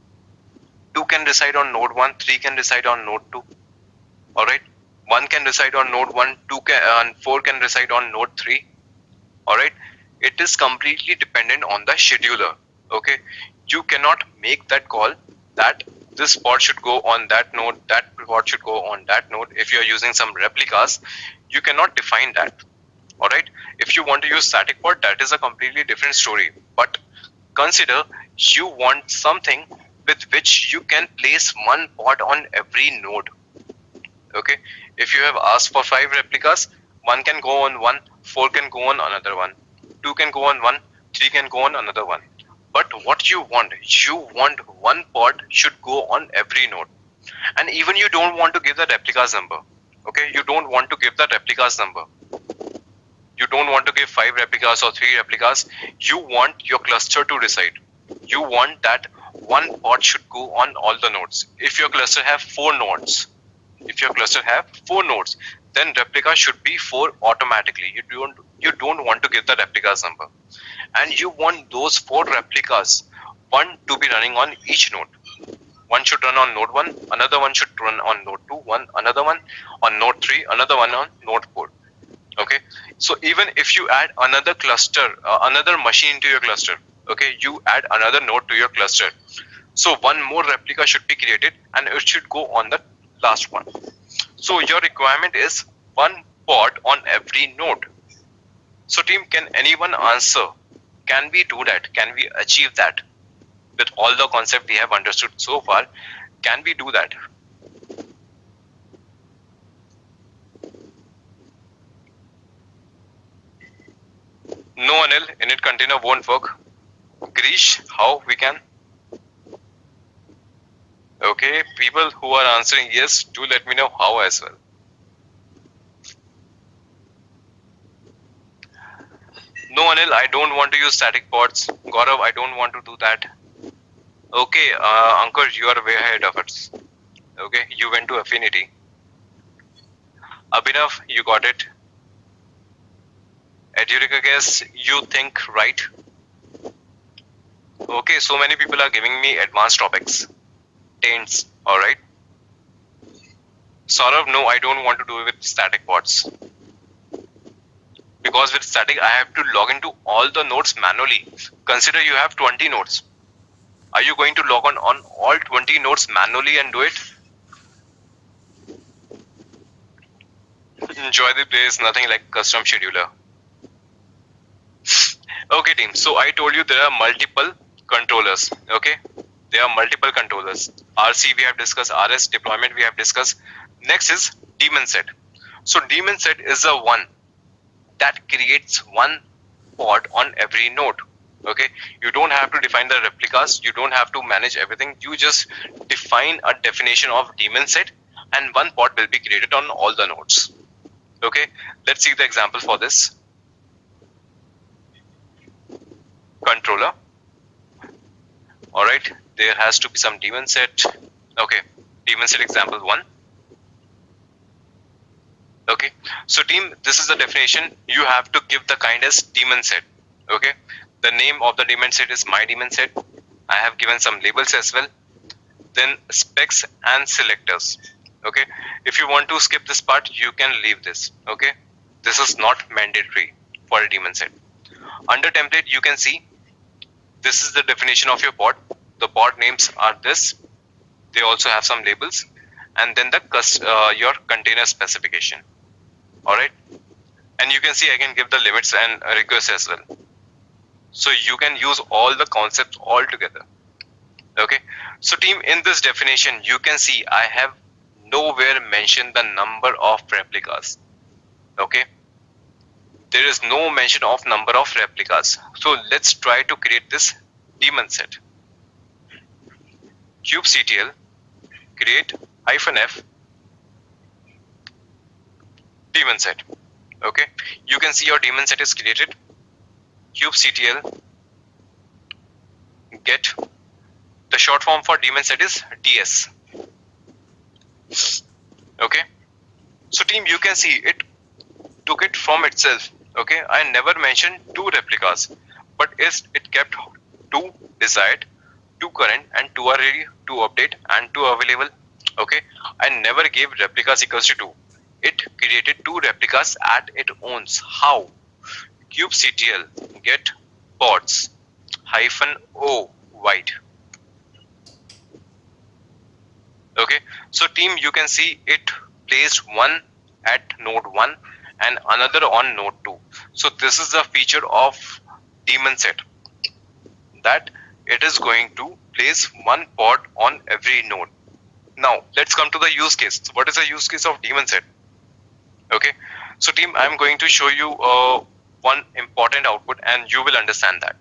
2 can reside on node 1, 3 can reside on node 2. All right, 1 can reside on node 1, 2 can, and 4 can reside on node 3. All right, it is completely dependent on the scheduler. Okay, you cannot make that call that this pod should go on that node, that pod should go on that node. If you are using some replicas, you cannot define that. All right, if you want to use static pod, that is a completely different story. But consider you want something with which you can place one pod on every node. Okay, if you have asked for 5 replicas, 1 can go on one, 4 can go on another one, 2 can go on one, 3 can go on another one. But what you want one pod should go on every node. And even you don't want to give the replicas number. Okay, you don't want to give the replicas number. You don't want to give 5 replicas or 3 replicas. You want your cluster to reside. You want that one pod should go on all the nodes. If your cluster have 4 nodes, then replica should be 4 automatically. You don't want to give the replicas number. And you want those 4 replicas, one to be running on each node. One should run on node 1, another one should run on node 2, another one on node 3, another one on node 4. Okay, so even if you add another cluster, another machine to your cluster, okay, you add another node to your cluster. So one more replica should be created and it should go on the last one. So your requirement is one pod on every node. So team, can anyone answer? Can we do that? Can we achieve that? With all the concept we have understood so far, can we do that? No, Anil, init container won't work. Grish, how we can? Okay, people who are answering yes, do let me know how as well. No, Anil, I don't want to use static pods. Gaurav, I don't want to do that. Okay, Ankur, you are way ahead of us. Okay, you went to Affinity. Abhinav, you got it. Edurica, guess you think right. Okay, so many people are giving me advanced topics. Taints, alright. Saurav, no, I don't want to do it with static pods. Because with static, I have to log into all the nodes manually. Consider you have 20 nodes. Are you going to log on all 20 nodes manually and do it? Enjoy the place, nothing like custom scheduler. Okay team, so I told you there are multiple controllers, okay? There are multiple controllers. RC we have discussed, RS deployment we have discussed. Next is daemon set. So daemon set is the one that creates one pod on every node. Okay, you don't have to define the replicas, you don't have to manage everything, you just define a definition of daemon set and one pod will be created on all the nodes. Okay, let's see the example for this. Controller. Alright, there has to be some daemon set. Okay, daemon set example 1. Okay, so team, this is the definition. You have to give the kind as daemon set. Okay, the name of the daemon set is my daemon set. I have given some labels as well. Then specs and selectors. Okay, if you want to skip this part, you can leave this. Okay, this is not mandatory for a daemon set. Under template, you can see this is the definition of your pod. The pod names are this. They also have some labels, and then the your container specification. All right, and you can see I can give the limits and requests as well. So you can use all the concepts all together. Okay, so team, in this definition, you can see I have nowhere mentioned the number of replicas. Okay, there is no mention of number of replicas. So let's try to create this daemon set. Kubectl create -f daemon set. Okay, you can see your daemon set is created. kubectl get, the short form for daemon set is ds. Okay, so team, you can see it took it from itself. Okay, I never mentioned 2 replicas, but it kept 2 desired, 2 current, and 2 are ready to update and 2 available. Okay, I never gave replicas equals to 2. It created 2 replicas at its own. How? kubectl get pods -o wide. Okay, so team, you can see it placed one at node 1 and another on node 2. So this is the feature of daemon set, that it is going to place one pod on every node. Now let's come to the use case. So what is the use case of daemon set? Okay, so team, I'm going to show you one important output and you will understand that.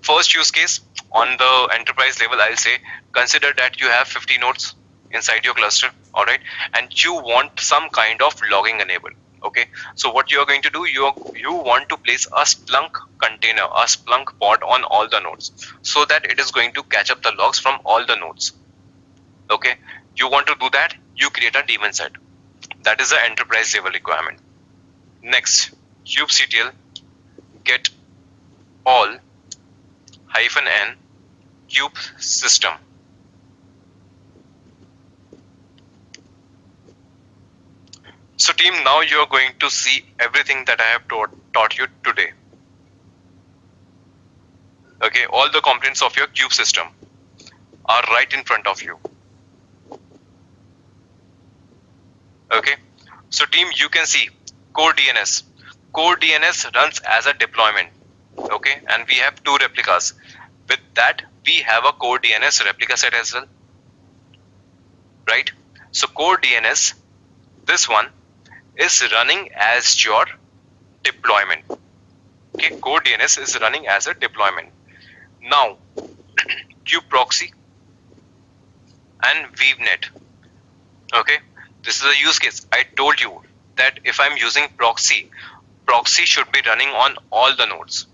First use case, on the enterprise level, I'll say, consider that you have 50 nodes inside your cluster, all right, and you want some kind of logging enabled. Okay, so what you are going to do, you want to place a Splunk container, a Splunk pod on all the nodes, so that it is going to catch up the logs from all the nodes. Okay, you want to do that, you create a daemon set. That is the enterprise level requirement. Next, kubectl get all -n kube system. So team, now you are going to see everything that I have taught you today. Okay, all the components of your kube system are right in front of you. Okay, so team, you can see core DNS. Core DNS runs as a deployment. Okay, and we have 2 replicas. With that, we have a core DNS replica set as well. Right? So core DNS, this one, is running as your deployment. Okay, core DNS is running as a deployment. Now, kubeproxy and weavenet. Okay, this is a use case. I told you that if I'm using proxy should be running on all the nodes,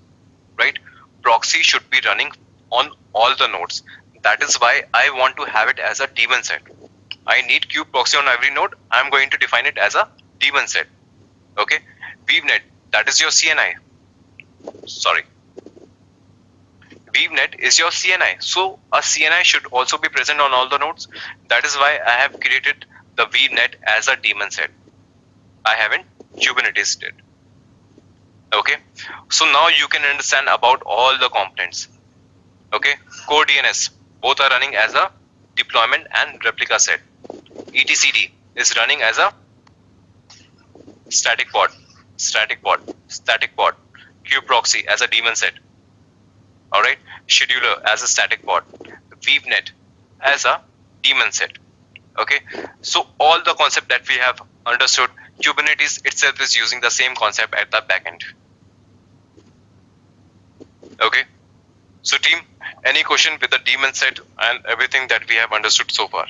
right? Proxy should be running on all the nodes. That is why I want to have it as a daemon set. I need kubeproxy on every node. I'm going to define it as a daemon set. Okay, weavenet, that is your CNI. Sorry, weavenet is your CNI. So a CNI should also be present on all the nodes. That is why I have created the weavenet as a daemon set. I haven't Kubernetes did. Okay, so now you can understand about all the components. Okay, core DNS, both are running as a deployment and replica set. etcd is running as a static pod, kubeproxy as a daemon set. All right, scheduler as a static pod, weavenet as a daemon set. Okay, so all the concept that we have understood, Kubernetes itself is using the same concept at the backend. Okay, so team, any question with the daemon set and everything that we have understood so far?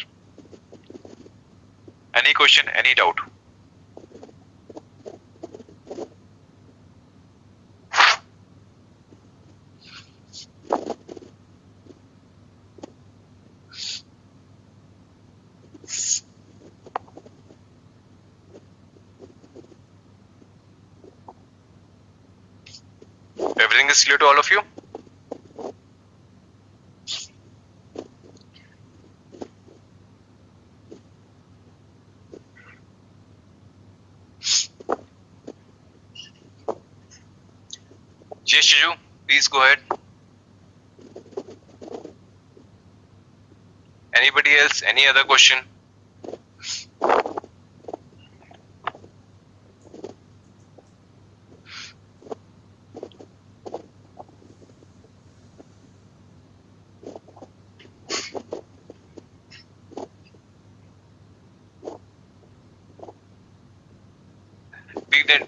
Any question, any doubt? Everything is clear to all of you? Yes, Shiju, please go ahead. Anybody else? Any other question?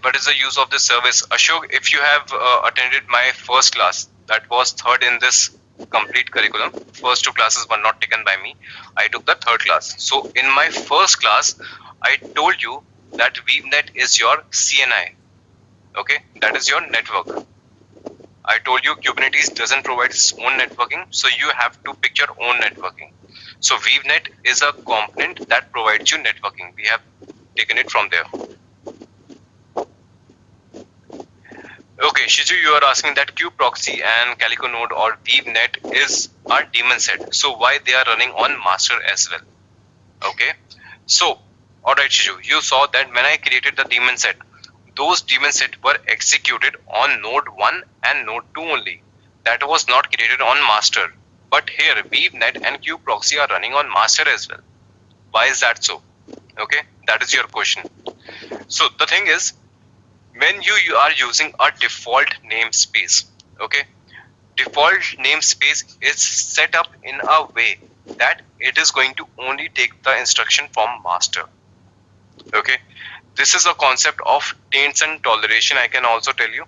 What is the use of this service? Ashok, if you have attended my first class, that was third in this complete curriculum. First 2 classes were not taken by me. I took the third class. So in my first class, I told you that VNet is your CNI. Okay, that is your network. I told you Kubernetes doesn't provide its own networking, so you have to pick your own networking. So VNet is a component that provides you networking. We have taken it from there. Okay, Shiju, you are asking that kubeproxy and Calico node or VNet is a daemon set. So why they are running on master as well? Okay, so alright Shiju, you saw that when I created the daemon set, those daemon set were executed on node 1 and node 2 only. That was not created on master. But here VNet and kubeproxy are running on master as well. Why is that so? Okay, that is your question. So the thing is, when you are using a default namespace, okay, default namespace is set up in a way that it is going to only take the instruction from master. Okay, this is a concept of taints and toleration. I can also tell you.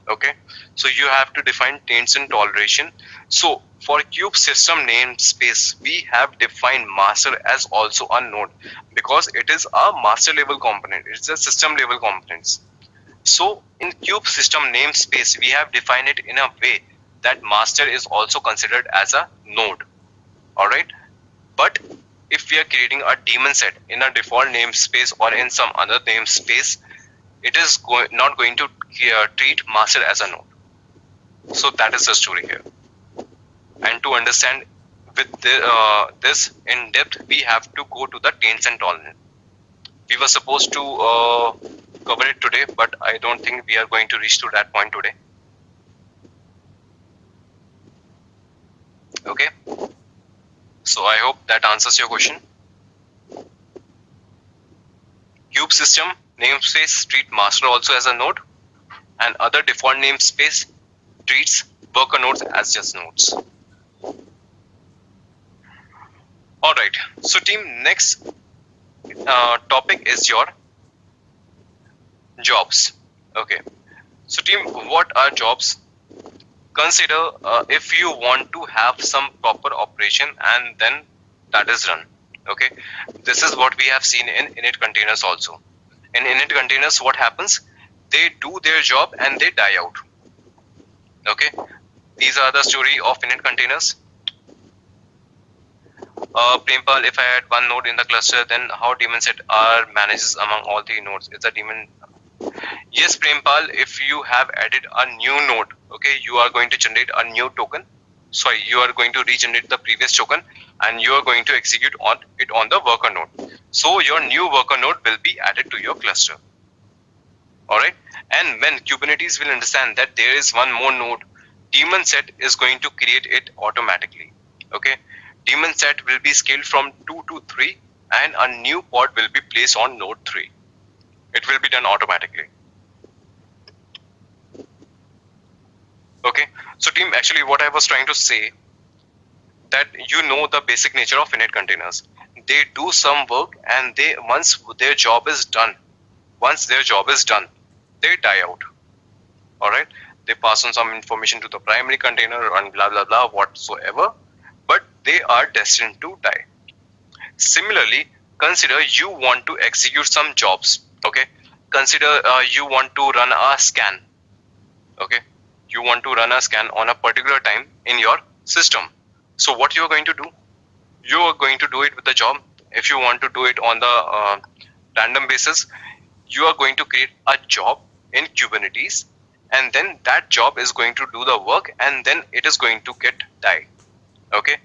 Okay, so you have to define taints and toleration. So for kube system namespace, we have defined master as also a node because it is a master level component. It's a system level components. So in kube system namespace, we have defined it in a way that master is also considered as a node. All right, but if we are creating a daemon set in a default namespace or in some other namespace, it is not going to treat master as a node. So that is the story here. And to understand with this in depth, we have to go to the taints and tolerance. We were supposed to cover it today, but I don't think we are going to reach to that point today. Okay, so I hope that answers your question. Kube system namespace treat master also as a node, and other default namespace treats worker nodes as just nodes. All right, so team, next topic is your jobs. Okay, so team, what are jobs? Consider if you want to have some proper operation and then that is run. Okay, this is what we have seen in init containers also. In init containers, what happens? They do their job and they die out. Okay, these are the story of init containers. Prempal, if I had one node in the cluster, then how daemon set are manages among all three nodes? Is a daemon? Yes, Prempal, if you have added a new node, okay, you are going to generate a new token. Sorry, you are going to regenerate the previous token and you are going to execute on it on the worker node. So your new worker node will be added to your cluster. All right, and when Kubernetes will understand that there is one more node, daemon set is going to create it automatically. Okay, daemon set will be scaled from 2 to 3 and a new pod will be placed on node 3. It will be done automatically. Okay, so team, actually what I was trying to say, that you know the basic nature of init containers. They do some work and they once their job is done, they die out. All right, they pass on some information to the primary container and blah blah blah whatsoever, but they are destined to die. Similarly, consider you want to execute some jobs. Okay, consider you want to run a scan. Okay, you want to run a scan on a particular time in your system. So what you are going to do? You are going to do it with the job. If you want to do it on the random basis, you are going to create a job in Kubernetes, and then that job is going to do the work, and then it is going to get die. Okay,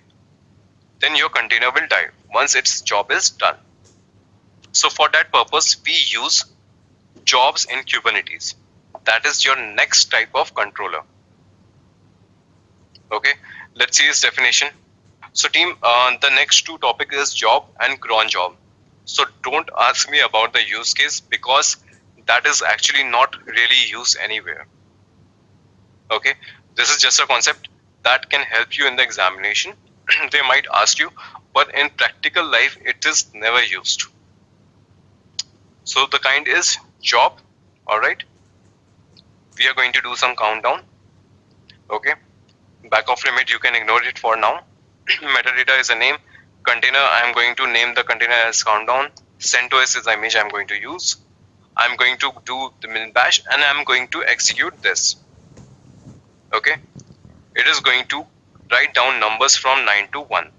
then your container will die once its job is done. So for that purpose, we use jobs in Kubernetes. That is your next type of controller. Okay, let's see its definition. So team, the next two topic is job and cron job. So don't ask me about the use case because that is actually not really used anywhere. Okay, this is just a concept that can help you in the examination. They might ask you, but in practical life, it is never used. So the kind is job. All right, we are going to do some countdown. Okay, back off limit, you can ignore it for now. Metadata is a name. Container, I am going to name the container as countdown. CentOS is the image I'm going to use. I'm going to do the min bash and I'm going to execute this. Okay, it is going to write down numbers from 9 to 1.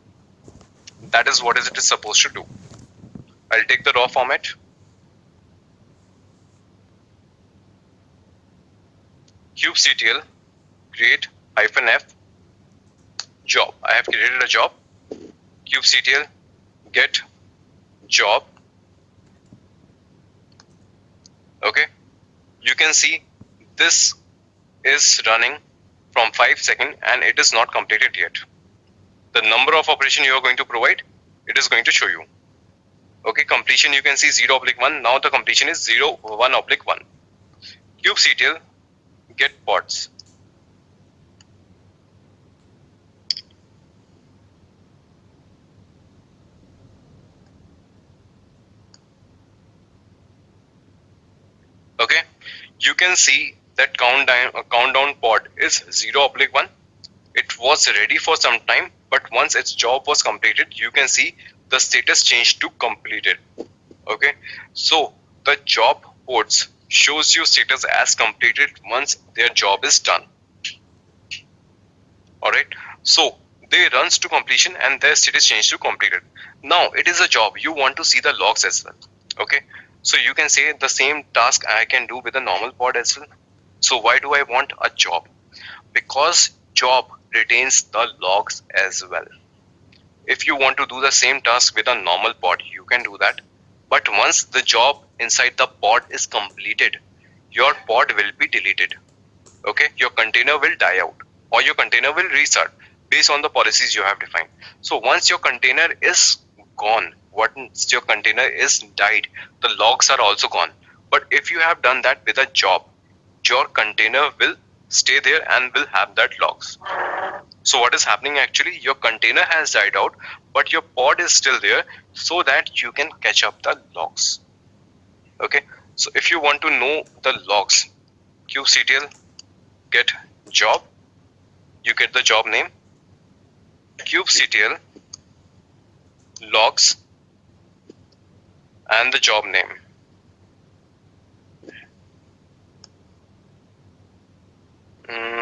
That is what it is supposed to do. I'll take the raw format. kubectl create -f job. I have created a job. kubectl get job. Okay, you can see this is running from 5 seconds and it is not completed yet. The number of operation you are going to provide, it is going to show you. Okay, completion you can see 0/1. Now the completion is 0/1/1. kubectl get pods. Okay, you can see that countdown pod is 0/1. It was ready for some time, but once its job was completed, you can see the status changed to completed. Okay, so the job pods shows you status as completed once their job is done. Alright, so they runs to completion and their status changed to completed. Now it is a job, you want to see the logs as well. Okay, so you can say the same task I can do with a normal pod as well. So why do I want a job? Because job retains the logs as well. If you want to do the same task with a normal pod, you can do that. But once the job inside the pod is completed, your pod will be deleted. Okay, your container will die out or your container will restart based on the policies you have defined. So once your container is gone, once your container is died, the logs are also gone. But if you have done that with a job, your container will stay there and will have that logs. So what is happening actually, your container has died out, but your pod is still there so that you can catch up the logs. Okay, so if you want to know the logs, kubectl get job, you get the job name, kubectl logs and the job name.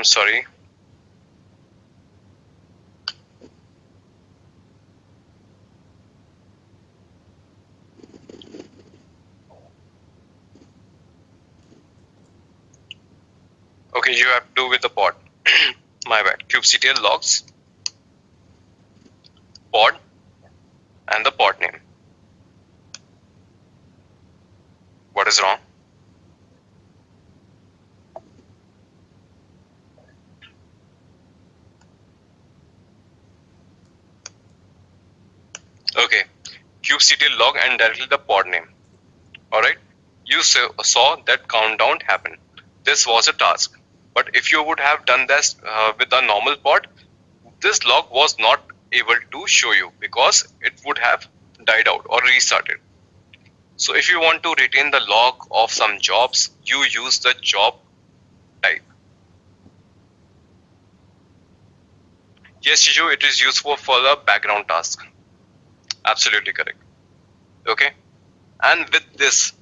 Sorry. Okay, you have to do with the pod. My bad. kubectl logs, pod, and the pod name. What is wrong? Okay, kubectl log and directly the pod name. Alright, you saw that countdown happen. This was a task. But if you would have done this with a normal pod, this log was not able to show you because it would have died out or restarted. So if you want to retain the log of some jobs, you use the job type. Yes, Shiju, it is useful for the background task. Absolutely correct. Okay, and with this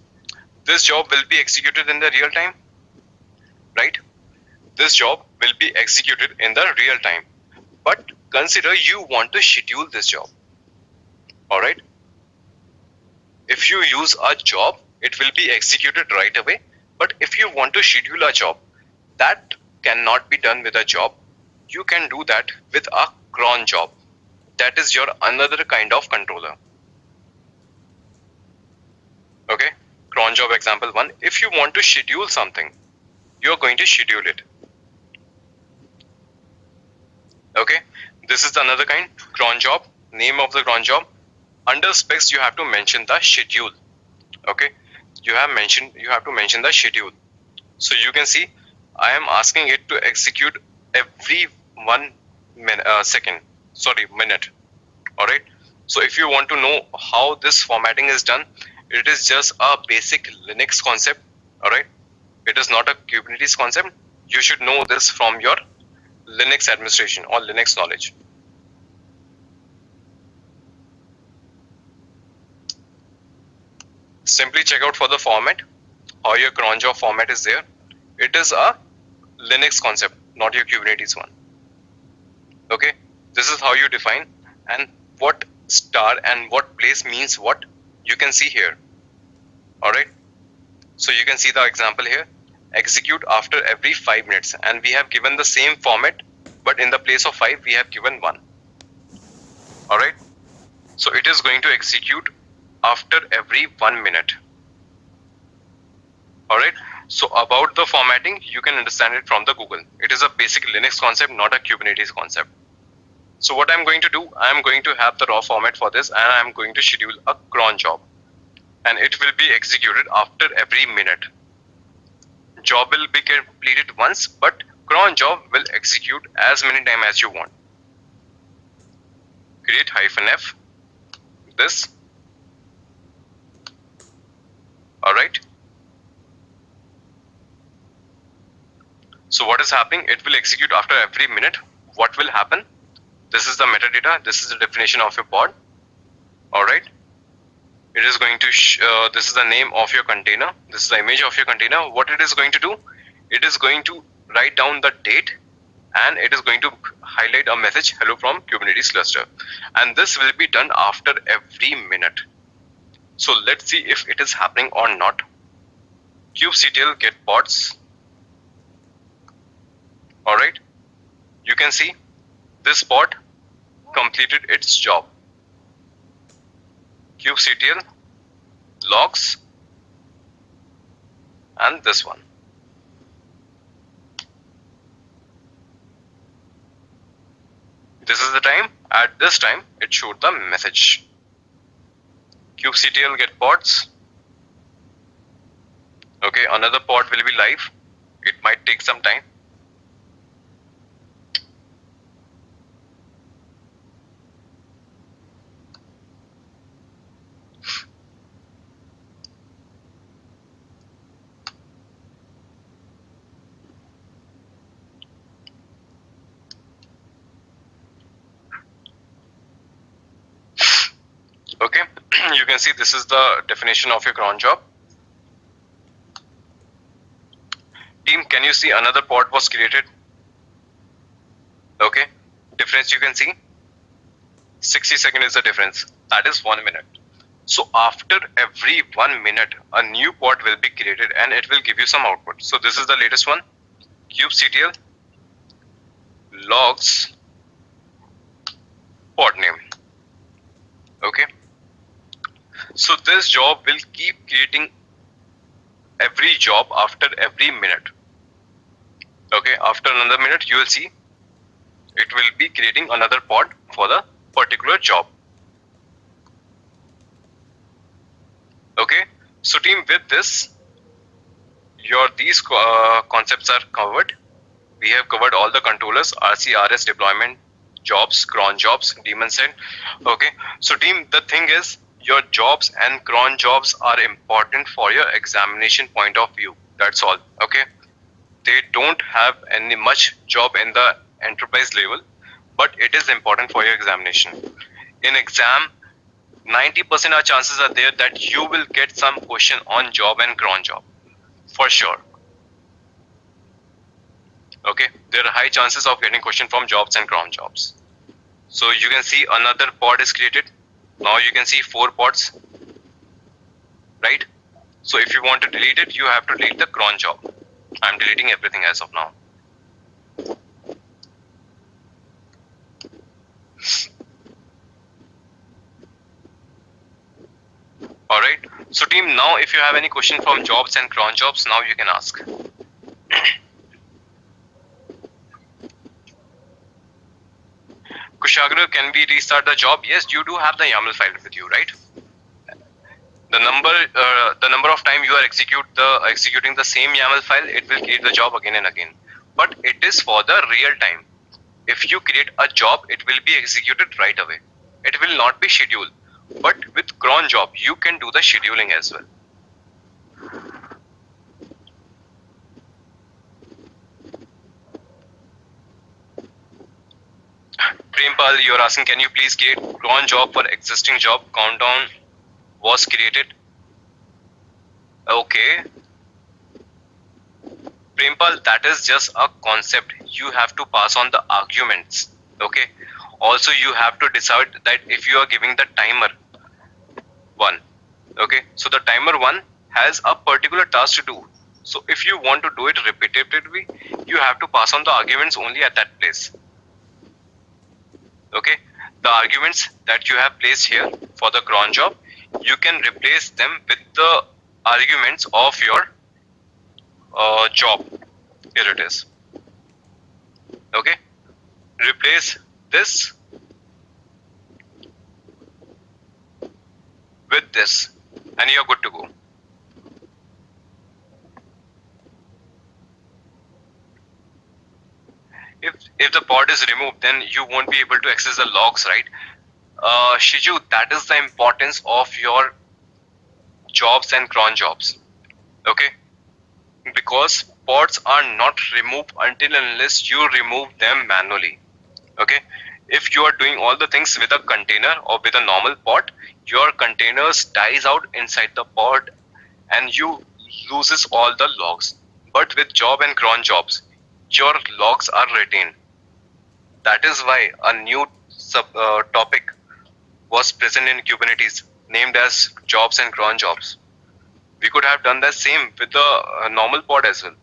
job will be executed in the real time, right? This job will be executed in the real time. But consider you want to schedule this job. Alright. If you use a job, it will be executed right away. But if you want to schedule a job, that cannot be done with a job. You can do that with a cron job. That is your another kind of controller. Okay. Cron job example 1. If you want to schedule something, you are going to schedule it. Okay, this is another kind, cron job, name of the cron job. Under specs, you have to mention the schedule. Okay, you have to mention the schedule. So you can see, I am asking it to execute every 1 minute. All right. So if you want to know how this formatting is done, it is just a basic Linux concept. All right. It is not a Kubernetes concept. You should know this from your Linux administration or Linux knowledge. Simply check out for the format, how your cron job format is there. It is a Linux concept, not your Kubernetes one. Okay, this is how you define, and what star and what place means what you can see here. Alright, so you can see the example here, execute after every 5 minutes, and we have given the same format, but in the place of 5 we have given 1. Alright, so it is going to execute after every 1 minute. Alright, so about the formatting, you can understand it from the Google. It is a basic Linux concept, not a Kubernetes concept. So what I'm going to do, I'm going to have the raw format for this, and I'm going to schedule a cron job, and it will be executed after every minute. Job will be completed once, but cron job will execute as many times as you want. Create -f this. Alright. So what is happening? It will execute after every minute. What will happen? This is the metadata. This is the definition of your pod. Alright. It is going to, this is the name of your container. This is the image of your container. What it is going to do? It is going to write down the date, and it is going to highlight a message, hello from Kubernetes cluster. And this will be done after every minute. So let's see if it is happening or not. kubectl get pods. Alright. You can see this pod completed its job. kubectl logs and this one. This is the time. At this time, it showed the message. kubectl get pods. Okay, another pod will be live. It might take some time. Okay, you can see this is the definition of your cron job. Team, can you see another pod was created? Okay, difference you can see. 60 seconds is the difference. That is 1 minute. So after every 1 minute, a new pod will be created and it will give you some output. So this is the latest one. kubectl logs pod name. Okay. So this job will keep creating every job after every minute. Okay, after another minute you will see it will be creating another pod for the particular job. Okay, so team, with this these concepts are covered. We have covered all the controllers, RC, RS deployment, jobs, cron jobs, daemon set. Okay, so team, the thing is, your jobs and cron jobs are important for your examination point of view. That's all. Okay, they don't have any much job in the enterprise level, but it is important for your examination. In exam, 90% of chances are there that you will get some question on job and cron job for sure. Okay, there are high chances of getting question from jobs and cron jobs. So you can see another pod is created. Now you can see 4 pods, right? So if you want to delete it, you have to delete the cron job. I'm deleting everything as of now. Alright, so team, now if you have any question from jobs and cron jobs, now you can ask. Kushagra, can we restart the job? Yes, you do have the YAML file with you, right? The number of time you are executing the same YAML file, it will create the job again and again. But it is for the real time. If you create a job, it will be executed right away. It will not be scheduled. But with cron job, you can do the scheduling as well. Prempal, you are asking, can you please create cron job for existing job? Countdown was created. Okay, Prempal, that is just a concept. You have to pass on the arguments. Okay. Also, you have to decide that if you are giving the timer 1. Okay. So the timer 1 has a particular task to do. So if you want to do it repetitively, you have to pass on the arguments only at that place. Okay. The arguments that you have placed here for the cron job, you can replace them with the arguments of your job. Here it is. Okay. Replace this with this and you're good to go. If the pod is removed, then you won't be able to access the logs, right? Shiju, that is the importance of your jobs and cron jobs. Okay. Because pods are not removed until unless you remove them manually. Okay. If you are doing all the things with a container or with a normal pod, your containers dies out inside the pod and you loses all the logs. But with job and cron jobs, your logs are retained. That is why a new topic was present in Kubernetes named as jobs and cron jobs. We could have done the same with the normal pod as well.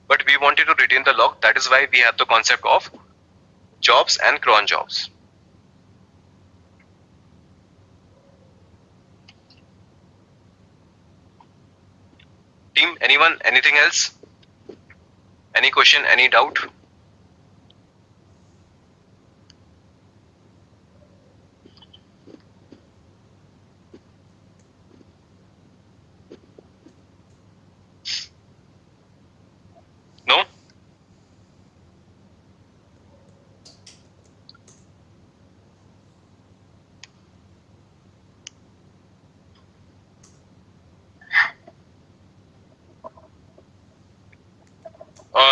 But we wanted to retain the log. That is why we have the concept of jobs and cron jobs. Team, anyone, anything else? Any question, any doubt? No?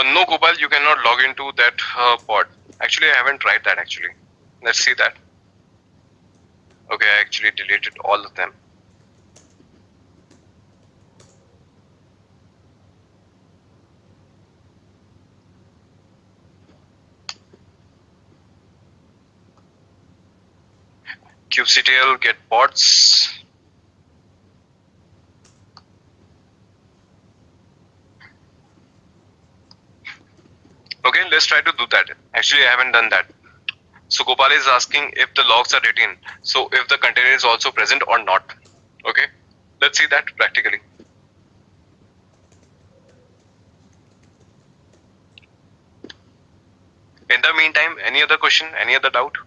No, Gopal, you cannot log into that pod. Actually, I haven't tried that actually. Let's see that. Okay, I actually deleted all of them. kubectl get pods. Okay, let's try to do that. Actually, I haven't done that. So Gopal is asking if the logs are retained. So if the container is also present or not. Okay, let's see that practically. In the meantime, any other question, any other doubt?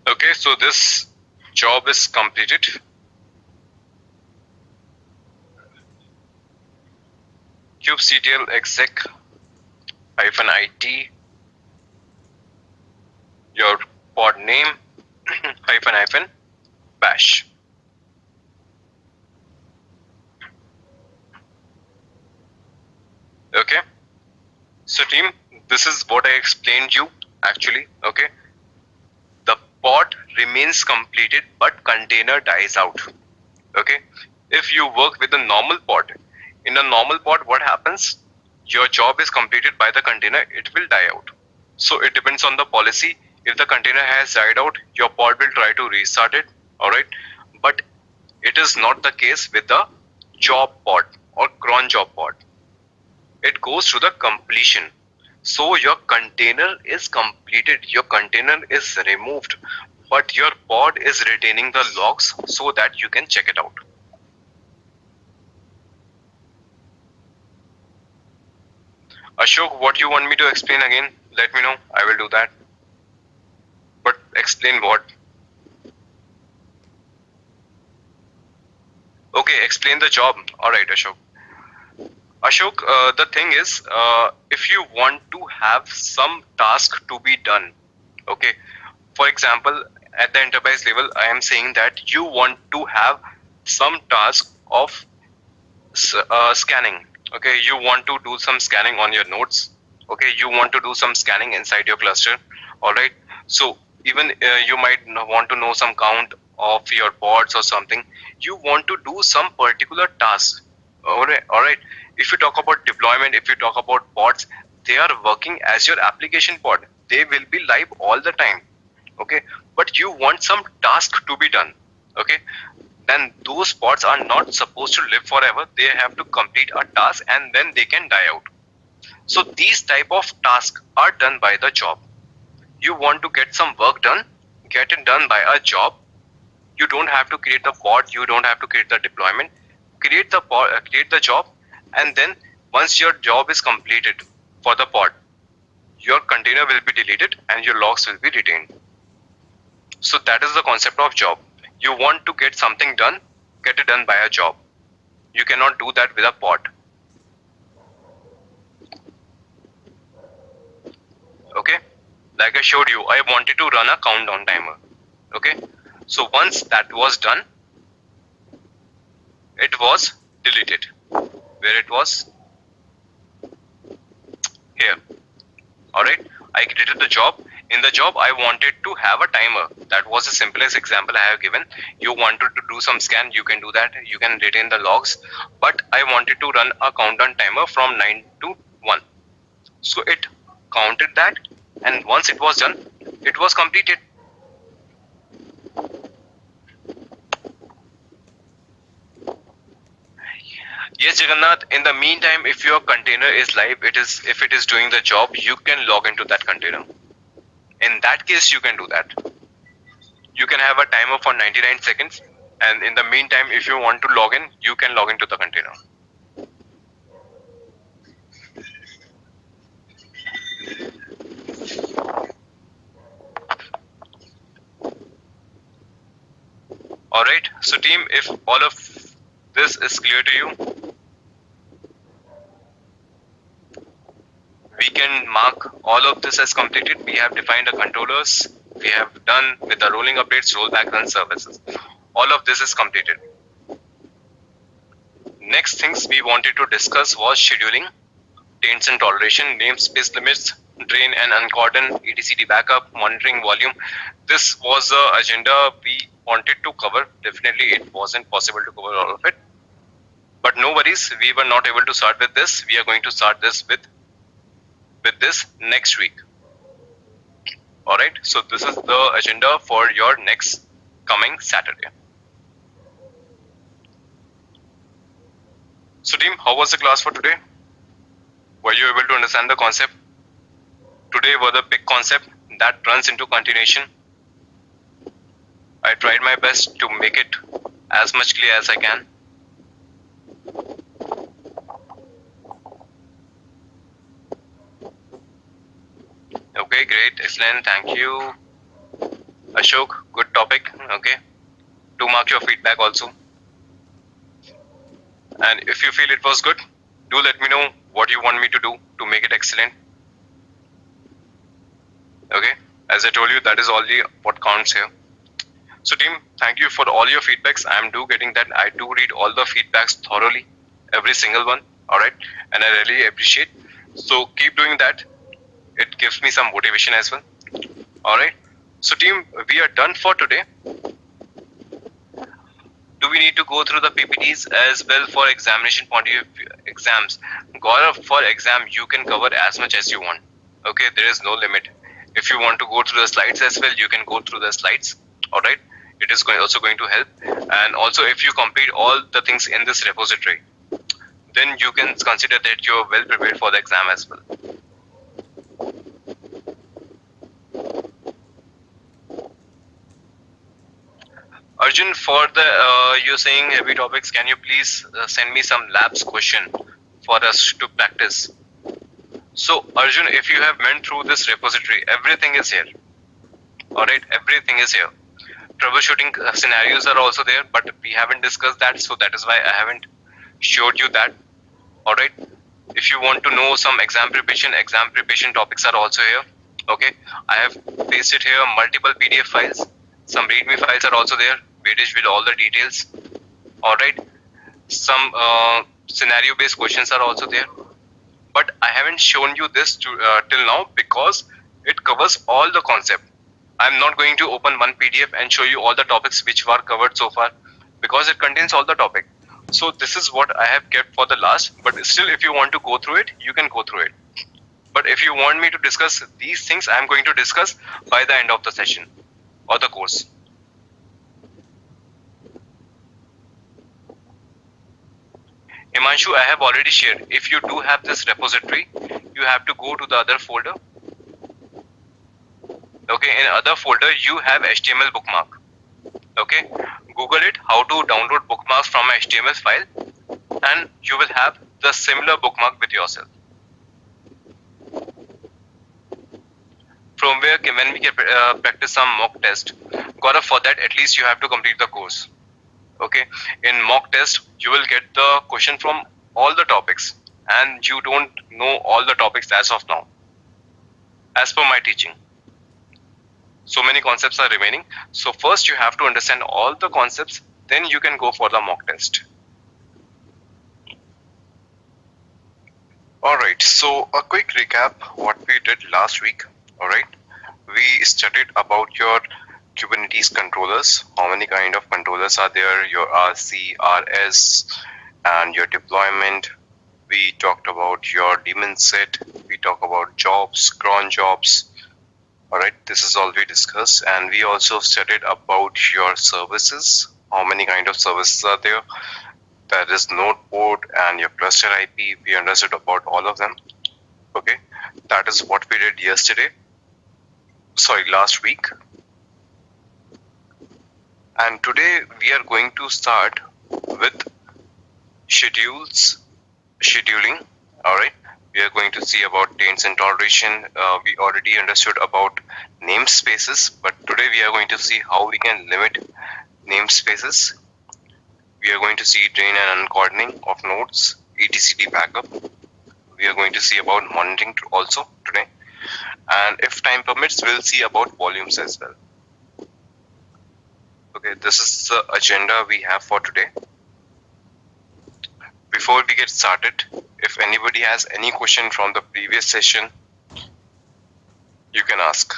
Okay, so this job is completed. kubectl exec -it, your pod name --bash. Okay, so team, this is what I explained you actually. Okay, the pod remains completed but container dies out. Okay, if you work with a normal pod, in a normal pod what happens, your job is completed by the container, it will die out. So it depends on the policy. If the container has died out, your pod will try to restart it. Alright, but it is not the case with the job pod or cron job pod. It goes to the completion. So your container is completed, your container is removed, but your pod is retaining the logs so that you can check it out. Ashok, what you want me to explain again? Let me know, I will do that. But explain what? Okay, explain the job. Alright, Ashok. Ashok, the thing is, if you want to have some task to be done, okay, for example, at the enterprise level, I am saying that you want to have some task of scanning. Okay, you want to do some scanning on your nodes. Okay, you want to do some scanning inside your cluster. All right, so even you might want to know some count of your pods or something. You want to do some particular task. All right. If you talk about deployment, if you talk about pods, they are working as your application pod. They will be live all the time. Okay, but you want some task to be done. Okay, then those pods are not supposed to live forever. They have to complete a task and then they can die out. So these type of tasks are done by the job. You want to get some work done, get it done by a job. You don't have to create the pod, you don't have to create the deployment. Create the pod, create the job, and then once your job is completed for the pod, your container will be deleted and your logs will be retained. So that is the concept of job. You want to get something done, get it done by a job. You cannot do that with a pod. Okay, like I showed you, I wanted to run a countdown timer. Okay, so once that was done, it was deleted. Where it was? Here. Alright, I created the job. In the job, I wanted to have a timer. That was the simplest example I have given. You wanted to do some scan, you can do that. You can retain the logs. But I wanted to run a countdown timer from 9 to 1. So it counted that, and once it was done, it was completed. Yes, Jagannath, in the meantime, if your container is live, if it is doing the job, you can log into that container. In that case, you can do that. You can have a timer for 99 seconds, and in the meantime, if you want to log in, you can log into the container. Alright, so team, if all of this is clear to you, we can mark all of this as completed. We have defined the controllers. We have done with the rolling updates, rollback, run services. All of this is completed. Next things we wanted to discuss was scheduling, taints and toleration, namespace limits, drain and uncordon, etcd backup, monitoring volume. This was the agenda we wanted to cover. Definitely it wasn't possible to cover all of it. But no worries, we were not able to start with this. We are going to start this with this next week. Alright, so this is the agenda for your next coming Saturday. So team, how was the class for today? Were you able to understand the concept? Today was a big concept that runs into continuation. I tried my best to make it as much clear as I can. Okay, great, excellent, thank you. Ashok, good topic, okay. Do mark your feedback also. And if you feel it was good, do let me know what you want me to do to make it excellent. Okay, as I told you, that is only what counts here. So team, thank you for all your feedbacks. I am getting that. I do read all the feedbacks thoroughly, every single one, alright, and I really appreciate. So keep doing that. It gives me some motivation as well. Alright, so team, we are done for today. Do we need to go through the PPTs as well for examination point of view, exams? Gaurav, for exam, you can cover as much as you want. Okay, there is no limit. If you want to go through the slides as well, you can go through the slides. Alright, it is also going to help. And also, if you complete all the things in this repository, then you can consider that you're well prepared for the exam as well. Arjun, for the you're saying heavy topics, can you please send me some labs question for us to practice? So Arjun, if you have went through this repository, everything is here. Alright, everything is here. Troubleshooting scenarios are also there, but we haven't discussed that, so that is why I haven't showed you that. Alright, if you want to know some exam preparation topics are also here. Okay, I have pasted here multiple PDF files. Some README files are also there, weightage with all the details. Alright, some scenario based questions are also there, but I haven't shown you this till now because it covers all the concept. I'm not going to open one PDF and show you all the topics which were covered so far because it contains all the topic. So this is what I have kept for the last, but still if you want to go through it, you can go through it. But if you want me to discuss these things, I'm going to discuss by the end of the session or the course. Imanshu, I have already shared. If you do have this repository, you have to go to the other folder. Okay, in other folder, you have HTML bookmark. Okay, Google it, how to download bookmarks from a HTML file, and you will have the similar bookmark with yourself. From where when we can practice some mock test. Gaurav, for that at least you have to complete the course. Okay, in mock test you will get the question from all the topics, and you don't know all the topics as of now, as per my teaching. So many concepts are remaining. So first you have to understand all the concepts, then you can go for the mock test. Alright, so a quick recap what we did last week. Alright, we studied about your Kubernetes controllers, how many kind of controllers are there, your RC, RS, and your deployment. We talked about your daemon set, we talked about jobs, cron jobs. Alright, this is all we discussed, and we also studied about your services, how many kind of services are there. That is node port and your cluster IP. We understood about all of them. Okay, that is what we did last week. And today we are going to start with scheduling. All right, we are going to see about taints and toleration. We already understood about namespaces, but today we are going to see how we can limit namespaces. We are going to see drain and uncordoning of nodes, etcd backup. We are going to see about monitoring also today, and if time permits, we'll see about volumes as well. Okay, this is the agenda we have for today. Before we get started, if anybody has any question from the previous session, you can ask.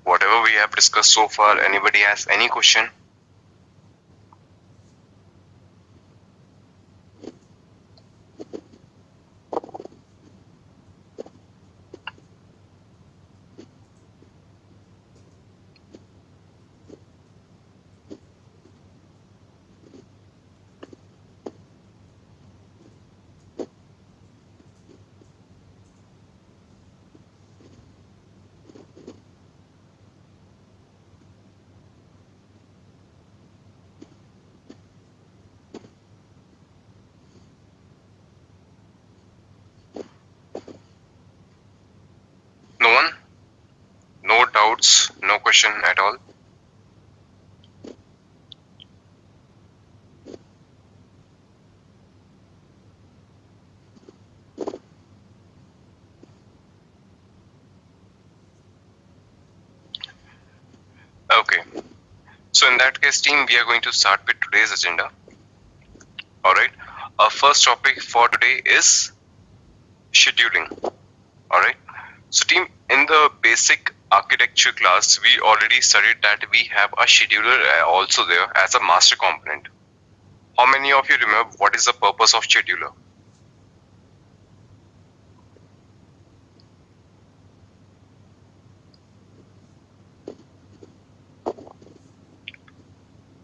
Whatever we have discussed so far, anybody has any question? No one? No doubts, no question at all? Okay. So in that case, team, we are going to start with today's agenda. Alright. Our first topic for today is scheduling. Alright. So team, in the basic architecture class, we already studied that we have a scheduler also there as a master component. How many of you remember what is the purpose of scheduler?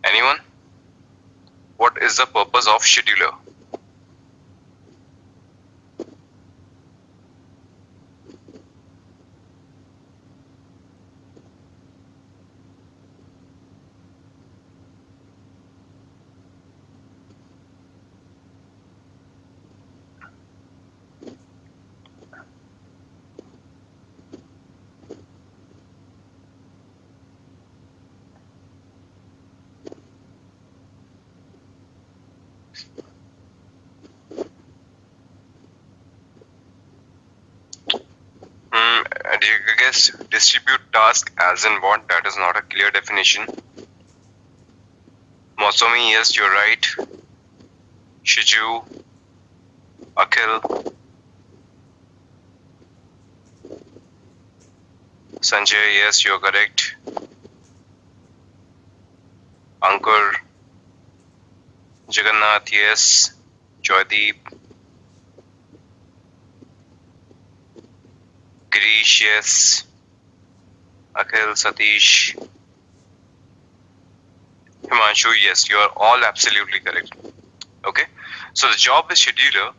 Anyone? What is the purpose of scheduler? Distribute task as in what? That is not a clear definition. Mosomi, yes, you're right. Shiju, Akhil, Sanjay, yes, you're correct. Ankur, Jagannath, yes. Joydeep, Girish, yes. Akhil, Satish, Himanshu, yes, you are all absolutely correct. Okay, so the job is scheduler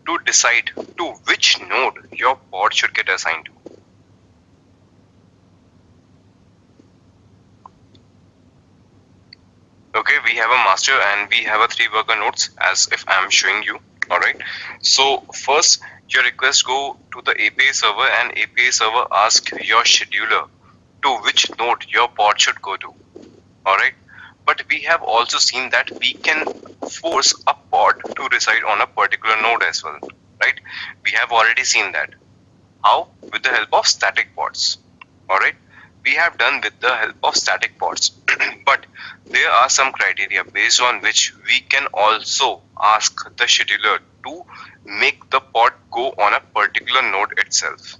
to decide to which node your pod should get assigned to. Okay, we have a master and we have a 3 worker nodes as if I am showing you. Alright, so first your request go to the API server and API server ask your scheduler to which node your pod should go to. Alright, but we have also seen that we can force a pod to reside on a particular node as well. Right, we have already seen that. How? With the help of static pods. Alright, we have done with the help of static pods. But there are some criteria based on which we can also ask the scheduler to make the pod go on a particular node itself.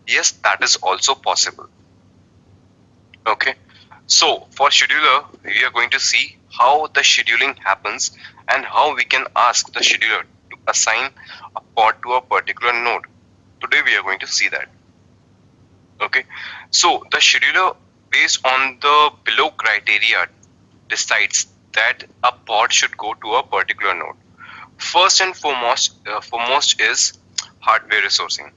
Yes, that is also possible. Okay, so for scheduler, we are going to see how the scheduling happens and how we can ask the scheduler to assign a pod to a particular node. Today we are going to see that. Okay, so the scheduler based on the below criteria decides that a pod should go to a particular node. First and foremost is hardware resourcing.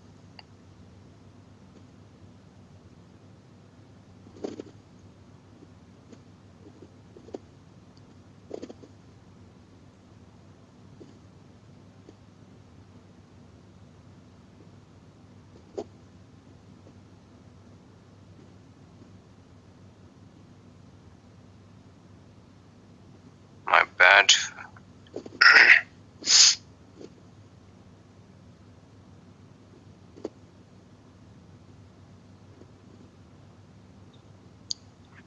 My bad.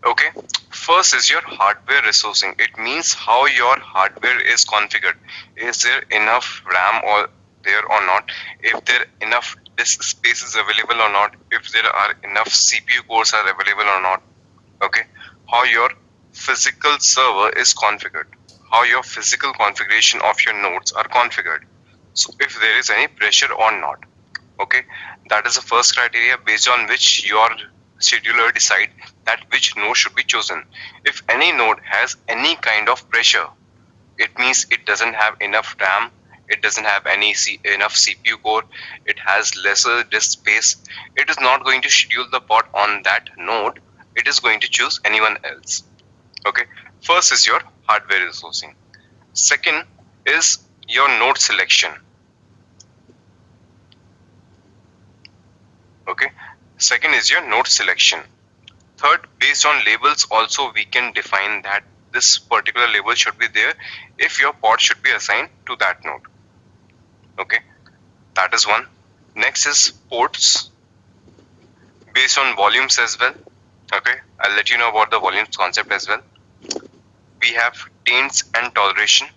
Okay, first is your hardware resourcing. It means how your hardware is configured. Is there enough RAM or there or not? If there enough disk space is available or not? If there are enough CPU cores are available or not? Okay, how your physical server is configured, how your physical configuration of your nodes are configured. So if there is any pressure or not. Okay, that is the first criteria based on which your scheduler decide that which node should be chosen. If any node has any kind of pressure, it means it doesn't have enough RAM, it doesn't have enough CPU core, it has lesser disk space, it is not going to schedule the pod on that node, it is going to choose anyone else. Okay, first is your hardware resourcing. Second is your node selection. Okay, second is your node selection. Third, based on labels also we can define that this particular label should be there if your pod should be assigned to that node. Okay, that is one. Next is ports based on volumes as well. Okay, I'll let you know about the volumes concept as well. We have taints and toleration.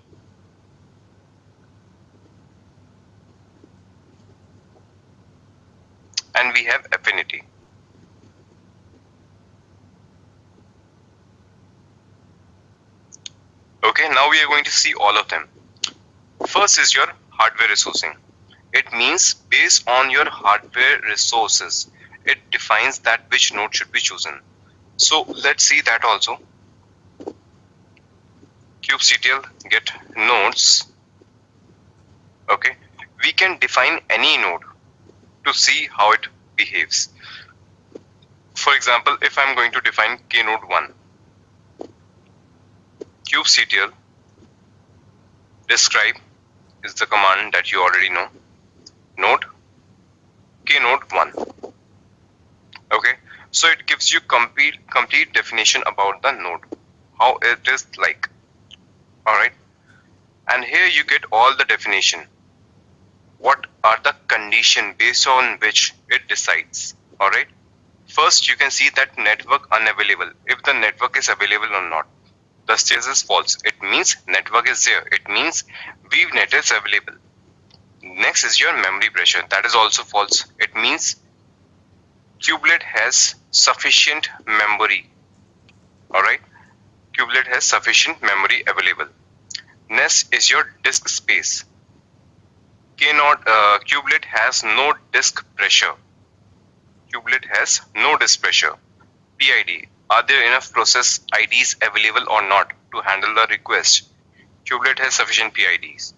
And we have affinity. Okay, now we are going to see all of them. First is your hardware resourcing. It means based on your hardware resources, it defines that which node should be chosen. So let's see that also. kubectl get nodes. Okay, we can define any node to see how it behaves. For example, if I'm going to define k node 1, kubectl describe is the command that you already know. Node k node 1. Okay, so it gives you complete definition about the node, how it is like. All right, and here you get all the definition. What are the condition based on which it decides? All right, First, you can see that network unavailable. If the network is available or not, the status is false. It means network is there. It means VNet is available. Next is your memory pressure. That is also false. It means kubelet has sufficient memory. Alright, kubelet has sufficient memory available. Next is your disk space. Kubelet has no disk pressure. Kubelet has no disk pressure. PID. Are there enough process IDs available or not to handle the request? Kubelet has sufficient PIDs.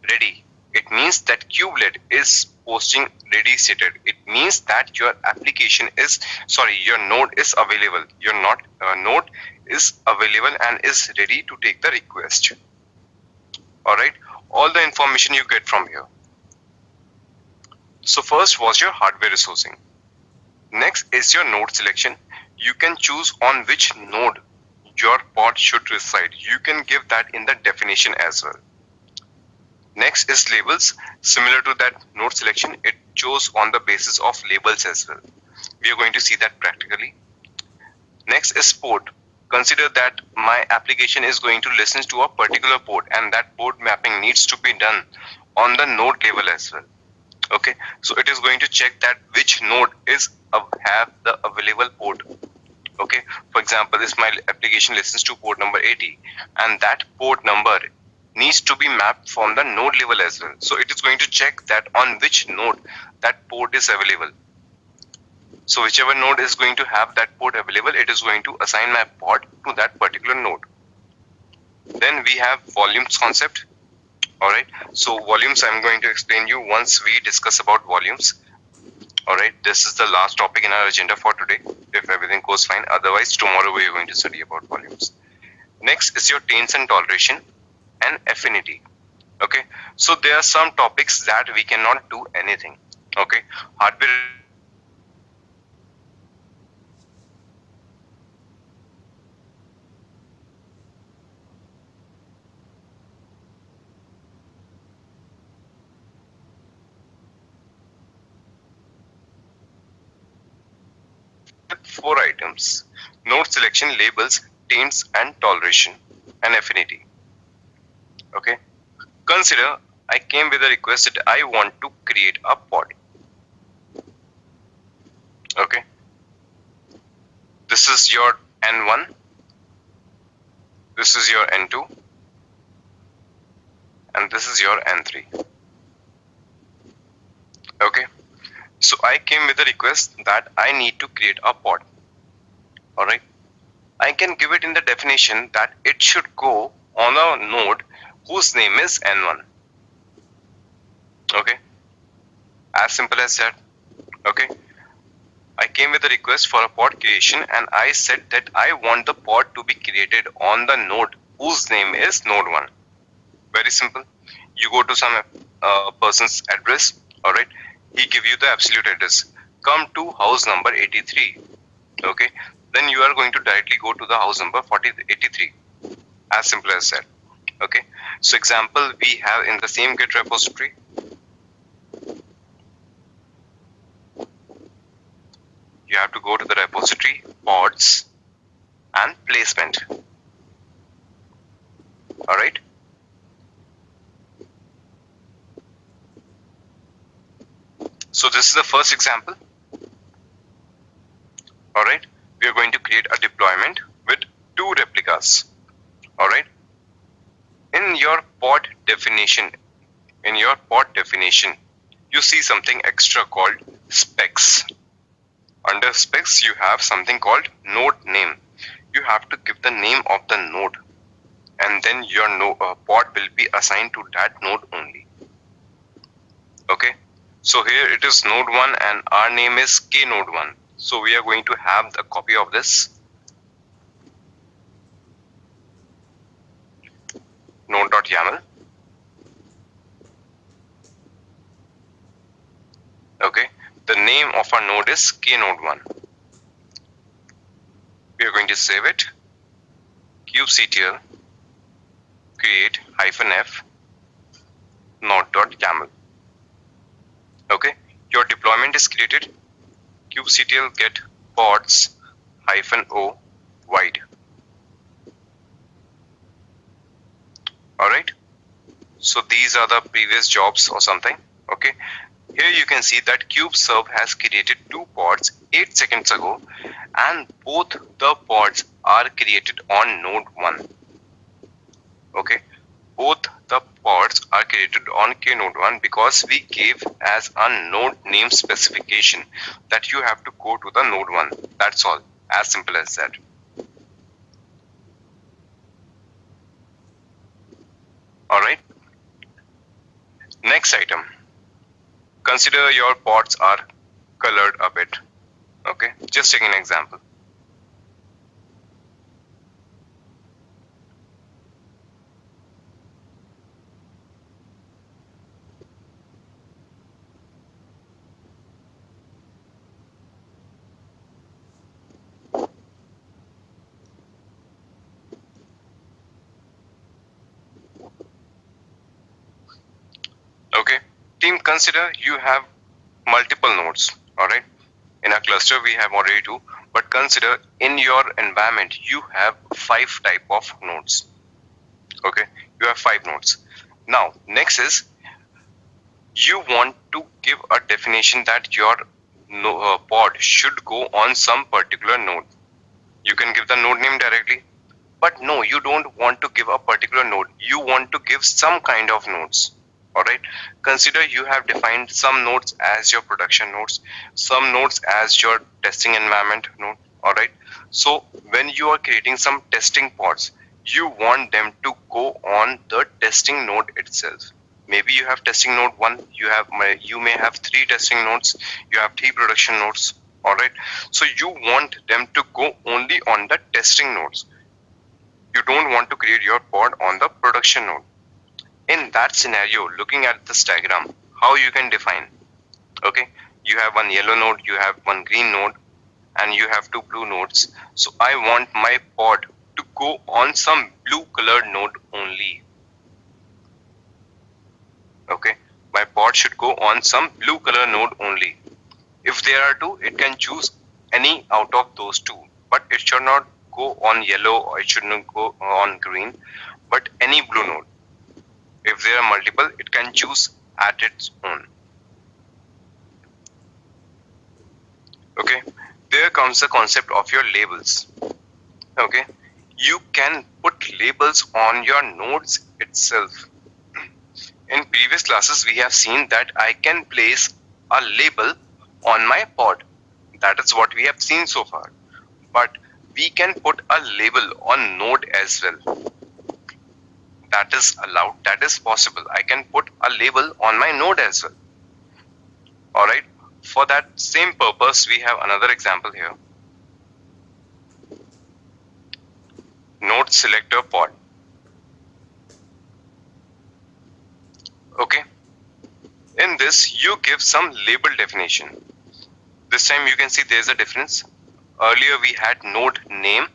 Ready. It means that kubelet is posting ready stated. It means that your your node is available. Your node is available and is ready to take the request. Alright. All the information you get from here. So first was your hardware resourcing. Next is your node selection. You can choose on which node your pod should reside. You can give that in the definition as well. Next is labels. Similar to that node selection, it chose on the basis of labels as well. We are going to see that practically. Next is port. Consider that my application is going to listen to a particular port and that port mapping needs to be done on the node level as well. Okay, so it is going to check that which node have the available port. Okay, for example, if my application listens to port number 80 and that port number needs to be mapped from the node level as well. So it is going to check that on which node that port is available. So whichever node is going to have that port available, it is going to assign my pod to that particular node. Then we have volumes concept. Alright, so volumes I'm going to explain you once we discuss about volumes. Alright, this is the last topic in our agenda for today, if everything goes fine. Otherwise, tomorrow we are going to study about volumes. Next is your taints and toleration and affinity. Okay, so there are some topics that we cannot do anything. Okay, hardware with 4 items: node selection, labels, taints and toleration and affinity. Okay, consider I came with a request that I want to create a pod. Okay, this is your N1, this is your N2 and this is your N3. Okay, so I came with a request that I need to create a pod. Alright, I can give it in the definition that it should go on a node whose name is N1. Okay, as simple as that. Okay, I came with a request for a pod creation and I said that I want the pod to be created on the node whose name is node1. Very simple. You go to some person's address. Alright, he give you the absolute address. Come to house number 83. Okay, then you are going to directly go to the house number 83. As simple as that. Okay, so example we have in the same Git repository. You have to go to the repository, pods and placement. Alright. So this is the first example. Alright, we are going to create a deployment with 2 replicas. Alright. In your pod definition, you see something extra called specs. Under specs, you have something called node name. You have to give the name of the node, and then your pod will be assigned to that node only. Okay, so here it is node 1 and our name is K node 1. So we are going to have the copy of this node.yaml. Okay, the name of our node is K node 1. We are going to save it. kubectl create -f node.yaml. Okay, your deployment is created. kubectl get pods -o wide. Alright, so these are the previous jobs or something. Okay, here you can see that kubeserve has created 2 pods 8 seconds ago, and both the pods are created on node 1. Okay, both the pods are created on K node 1 because we gave as a node name specification that you have to go to the node 1. That's all, as simple as that. Alright, next item. Consider your pods are colored a bit. Okay, just take an example. Okay, team, consider you have multiple nodes. Alright, in a cluster we have already 2, but consider in your environment you have 5 type of nodes. Okay, you have 5 nodes. Now next is you want to give a definition that your pod should go on some particular node. You can give the node name directly, but no, you don't want to give a particular node. You want to give some kind of nodes. Alright, consider you have defined some nodes as your production nodes, some nodes as your testing environment node. Alright, so when you are creating some testing pods, you want them to go on the testing node itself. Maybe you have testing node 1, you may have 3 testing nodes, you have 3 production nodes. Alright, so you want them to go only on the testing nodes. You don't want to create your pod on the production node. In that scenario, looking at this diagram, how you can define? Okay, you have one yellow node, you have one green node, and you have 2 blue nodes. So I want my pod to go on some blue colored node only. Okay, my pod should go on some blue color node only. If there are 2, it can choose any out of those 2, but it should not go on yellow or it should not go on green, but any blue node. If there are multiple, it can choose at its own. Okay, there comes the concept of your labels. Okay, you can put labels on your nodes itself. In previous classes, we have seen that I can place a label on my pod. That is what we have seen so far. But we can put a label on node as well. That is allowed, that is possible. I can put a label on my node as well. Alright, for that same purpose, we have another example here. Node selector pod. Okay, in this you give some label definition. This time you can see there is a difference. Earlier we had node name,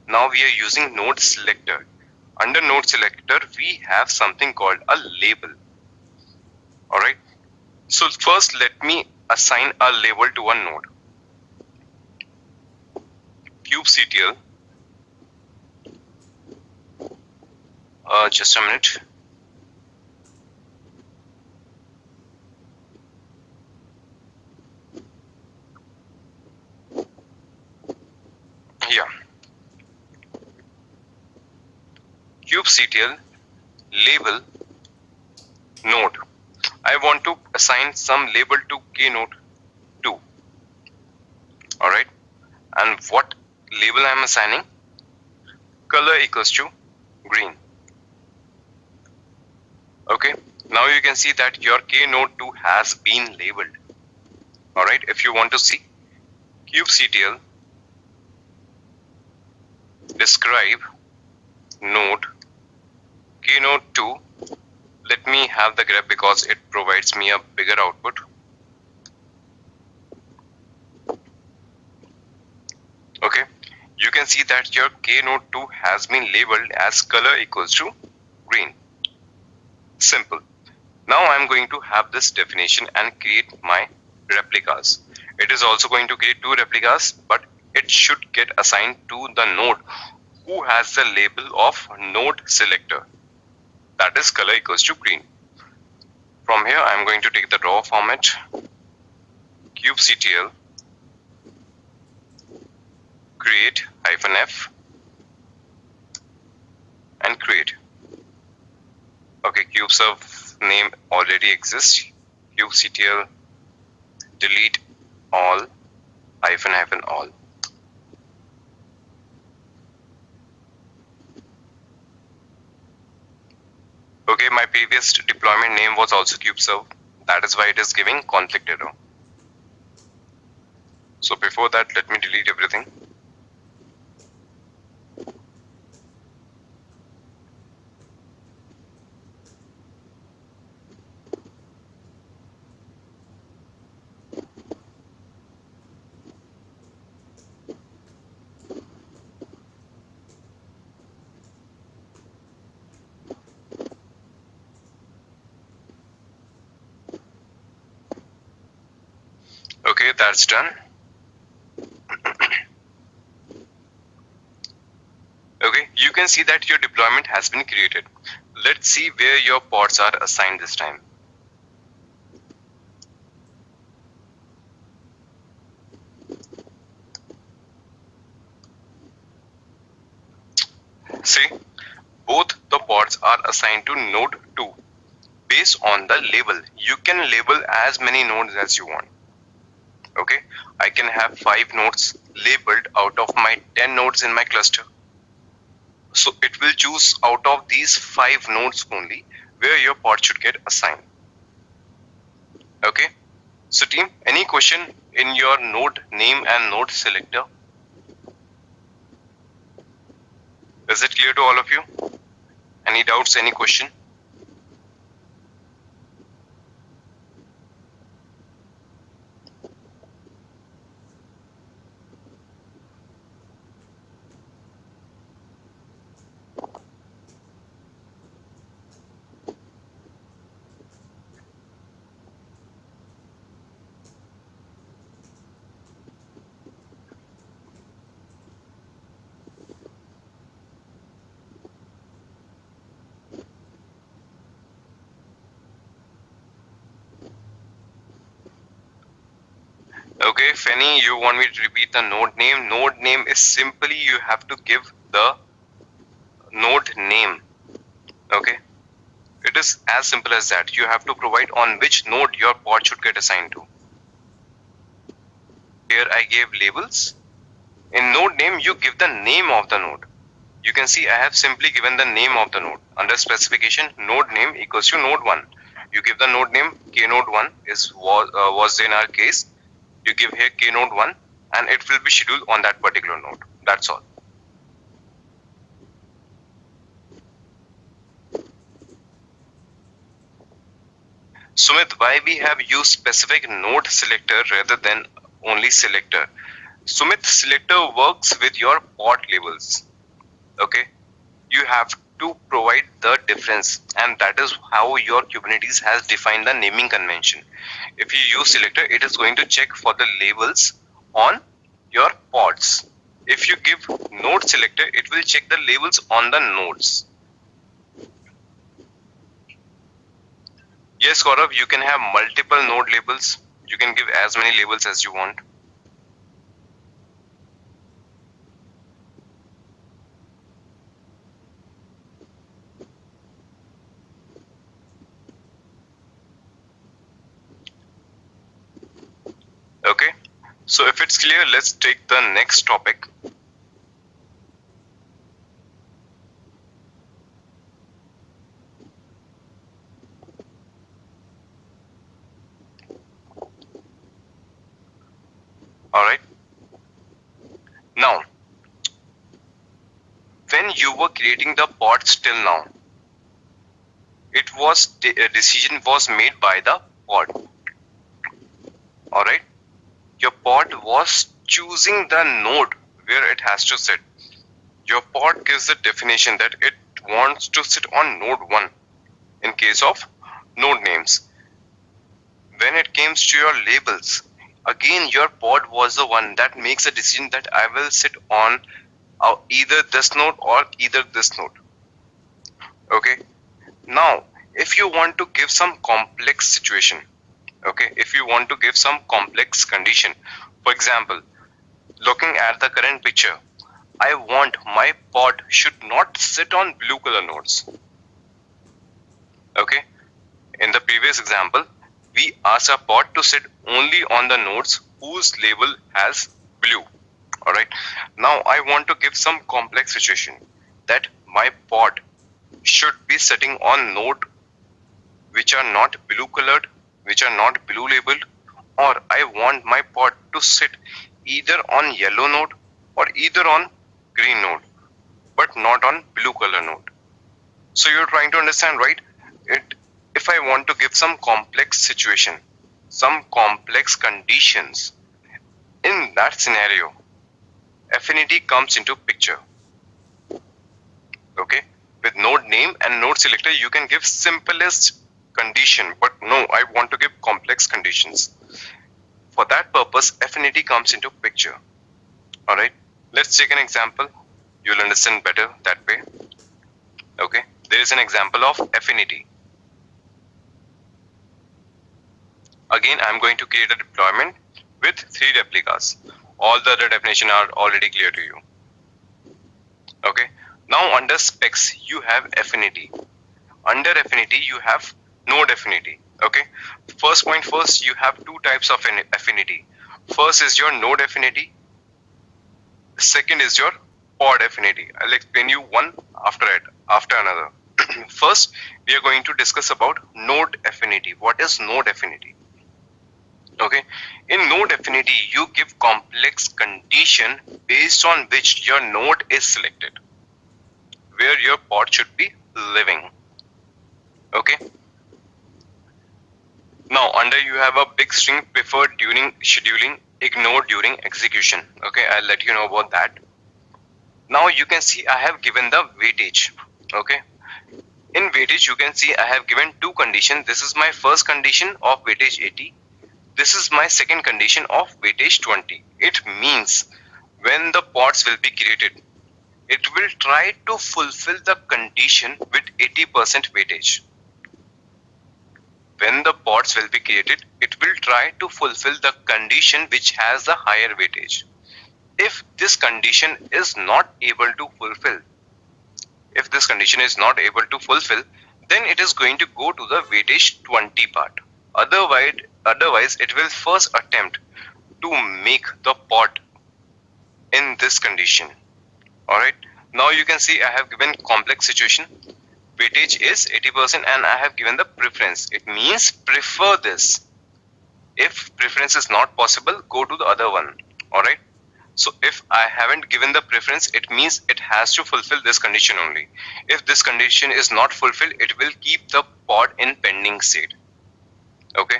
now we are using node selector. Under node selector, we have something called a label. Alright, so first let me assign a label to one node. kubectl. Just a minute. Yeah. kubectl label node. I want to assign some label to k node 2. Alright, and what label I am assigning? Color equals to green. Okay, now you can see that your k node 2 has been labeled. Alright, if you want to see kubectl describe node k node 2, let me have the grep because it provides me a bigger output. Okay, you can see that your k node 2 has been labeled as color equals to green. Simple. Now I'm going to have this definition and create my replicas. It is also going to create 2 replicas, but it should get assigned to the node who has the label of node selector. That is color equals to green. From here, I am going to take the raw format, kubectl create -f and create. Okay, kubeserve name already exists. Kubectl delete all -all. Okay, my previous deployment name was also kubeserve. That is why it is giving conflict error. So before that, let me delete everything. Okay, that's done. Okay, you can see that your deployment has been created. Let's see where your pods are assigned this time. See, both the pods are assigned to node 2 based on the label. You can label as many nodes as you want. Okay, I can have 5 nodes labeled out of my 10 nodes in my cluster. So it will choose out of these 5 nodes only where your pod should get assigned. Okay, so team, any question in your node name and node selector? Is it clear to all of you? Any doubts, any question? Okay, Fanny, you want me to repeat the node name? Node name is simply you have to give the node name. Okay, it is as simple as that. You have to provide on which node your pod should get assigned to. Here I gave labels. In node name, you give the name of the node. You can see I have simply given the name of the node. Under specification, node name equals to node 1. You give the node name, knode1 was in our case. You give here knode1 and it will be scheduled on that particular node. That's all. Sumit, why we have used specific node selector rather than only selector? Sumit, selector works with your pod labels. Okay, you have to provide the difference, and that is how your Kubernetes has defined the naming convention. If you use selector, it is going to check for the labels on your pods. If you give node selector, it will check the labels on the nodes. Yes, Gaurav, you can have multiple node labels. You can give as many labels as you want. Okay, so if it's clear, let's take the next topic. All right. Now, when you were creating the pods till now, a decision was made by the pod. All right. Your pod was choosing the node where it has to sit. Your pod gives the definition that it wants to sit on node 1 in case of node names. When it comes to your labels, again your pod was the one that makes a decision that I will sit on either this node or either this node. Okay, now if you want to give some complex situation, okay, if you want to give some complex condition, for example, looking at the current picture, I want my pod should not sit on blue color nodes. Okay, in the previous example, we asked our pod to sit only on the nodes whose label has blue. Alright, now I want to give some complex situation that my pod should be sitting on node which are not blue colored, which are not blue labeled, or I want my pod to sit either on yellow node or either on green node, but not on blue color node. So you're trying to understand, right? If I want to give some complex situation, some complex conditions, in that scenario, affinity comes into picture. Okay, with node name and node selector, you can give simplest condition, but no, I want to give complex conditions. For that purpose, affinity comes into picture. Alright, let's take an example. You'll understand better that way. Okay, there is an example of affinity. Again, I'm going to create a deployment with 3 replicas. All the other definitions are already clear to you. Okay, now under specs, you have affinity. Under affinity, you have node affinity. Okay, first point first, you have 2 types of affinity. First is your node affinity. Second is your pod affinity. I'll explain you one after another. First, we are going to discuss about node affinity. What is node affinity? Okay, in node affinity, you give complex condition based on which your node is selected, where your pod should be living. Okay. Now under you have a big string preferred during scheduling, ignored during execution. Okay, I'll let you know about that. Now you can see I have given the weightage. Okay, in weightage you can see I have given 2 conditions. This is my first condition of weightage 80. This is my second condition of weightage 20. It means when the pods will be created, it will try to fulfill the condition with 80% weightage. When the pods will be created, it will try to fulfill the condition which has the higher weightage. If this condition is not able to fulfill, then it is going to go to the weightage 20 part. Otherwise, it will first attempt to make the pod in this condition. Alright, now you can see I have given complex situation. Weightage is 80% and I have given the preference. It means prefer this. If preference is not possible, go to the other one. Alright, so if I haven't given the preference, it means it has to fulfill this condition only. If this condition is not fulfilled, it will keep the pod in pending state. Okay,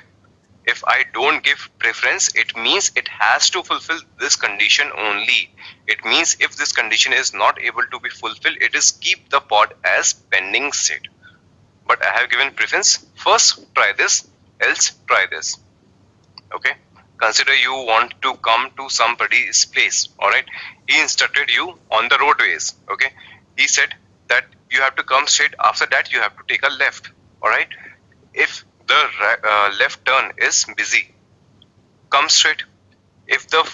if I don't give preference, it means it has to fulfill this condition only. It means if this condition is not able to be fulfilled, it is keep the pod as pending state. But I have given preference. First try this, else try this. Okay, consider you want to come to somebody's place. Alright, he instructed you on the roadways. Okay, he said that you have to come straight, after that you have to take a left. Alright, if the left turn is busy, come straight. If the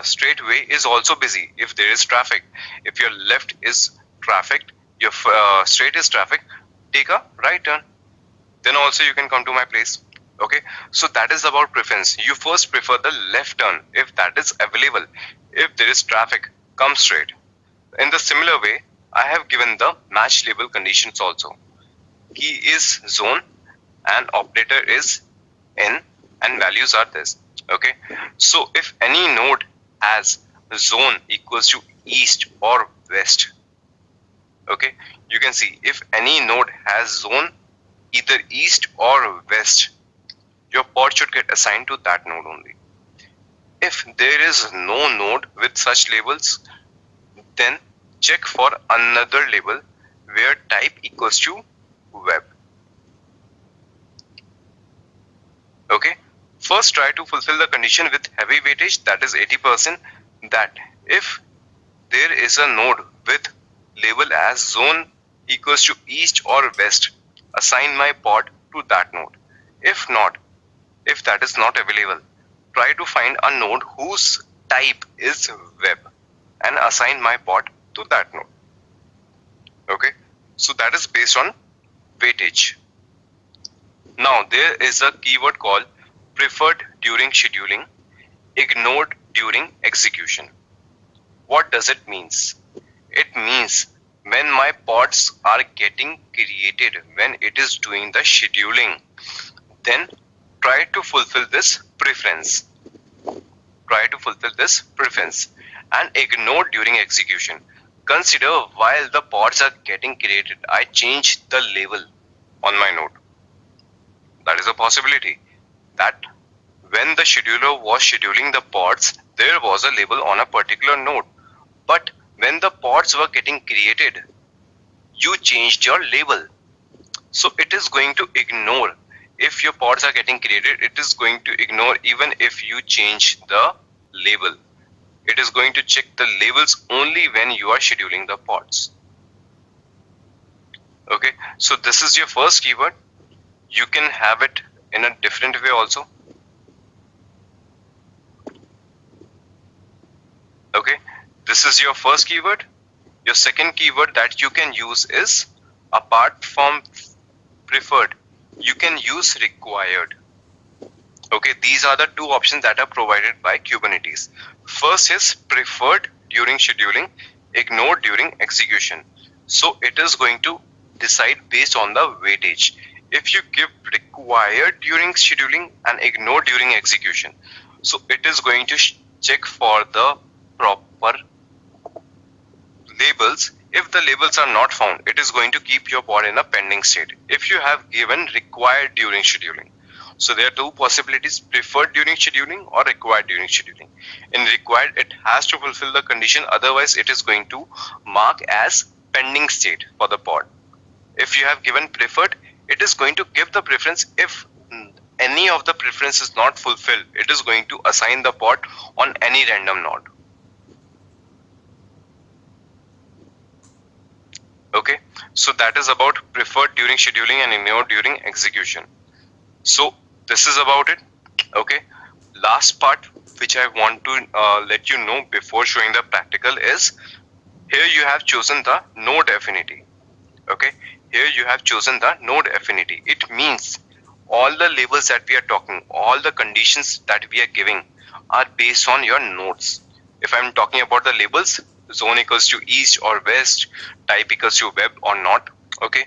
straight way is also busy, if there is traffic, if your left is trafficked, your straight is traffic, take a right turn. Then also you can come to my place. Okay, so that is about preference. You first prefer the left turn if that is available. If there is traffic, come straight. In the similar way, I have given the match label conditions also. Key is zone and operator is in and values are this. Okay, so if any node has zone equals to east or west, okay, you can see if any node has zone either east or west, your pod should get assigned to that node only. If there is no node with such labels, then check for another label where type equals to web. Okay, First, try to fulfill the condition with heavy weightage, that is 80%, that if there is a node with label as zone equals to east or west, assign my pod to that node. If not, if that is not available, try to find a node whose type is web and assign my pod to that node. Okay, so that is based on weightage. Now there is a keyword called preferred during scheduling, ignored during execution. What does it means? It means when my pods are getting created, when it is doing the scheduling, then try to fulfill this preference. Try to fulfill this preference and ignore during execution. Consider while the pods are getting created, I change the label on my node. That is a possibility, that when the scheduler was scheduling the pods, there was a label on a particular node. But when the pods were getting created, you changed your label. So it is going to ignore. If your pods are getting created, it is going to ignore even if you change the label. It is going to check the labels only when you are scheduling the pods. Okay, so this is your first keyword. You can have it in a different way also. Okay, this is your first keyword. Your second keyword that you can use is, apart from preferred, you can use required. Okay, these are the two options that are provided by Kubernetes. First is preferred during scheduling, ignored during execution. So it is going to decide based on the weightage. If you give required during scheduling and ignored during execution, so it is going to check for the proper labels. If the labels are not found, it is going to keep your pod in a pending state. If you have given required during scheduling, so there are two possibilities: preferred during scheduling or required during scheduling. In required, it has to fulfill the condition, otherwise it is going to mark as pending state for the pod. If you have given preferred, it is going to give the preference. If any of the preference is not fulfilled, it is going to assign the pod on any random node. Okay, so that is about preferred during scheduling and ignored during execution. So this is about it. Okay, last part which I want to let you know before showing the practical is, here you have chosen the node affinity. Okay, here you have chosen the node affinity. It means all the labels that we are talking, all the conditions that we are giving are based on your nodes. If I'm talking about the labels, zone equals to east or west, type equals to web or not, okay,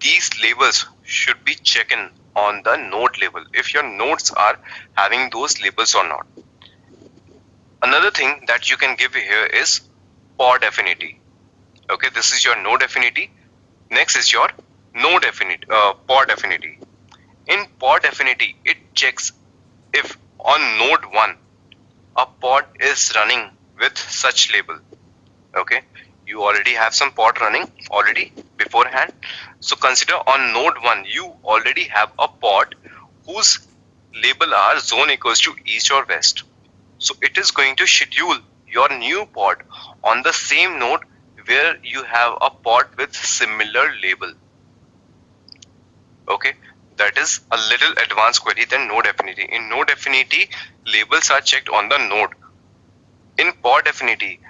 these labels should be checked in on the node level if your nodes are having those labels or not. Another thing that you can give here is pod affinity. Okay, this is your node affinity. Next is your node affinity, pod affinity. In pod affinity, it checks if on node 1 a pod is running with such label. Okay, you already have some pod running already beforehand. So consider on node 1 you already have a pod whose label are zone equals to east or west. So it is going to schedule your new pod on the same node where you have a pod with similar label. Okay, that is a little advanced query than node affinity. In node affinity, labels are checked on the node. In pod affinity,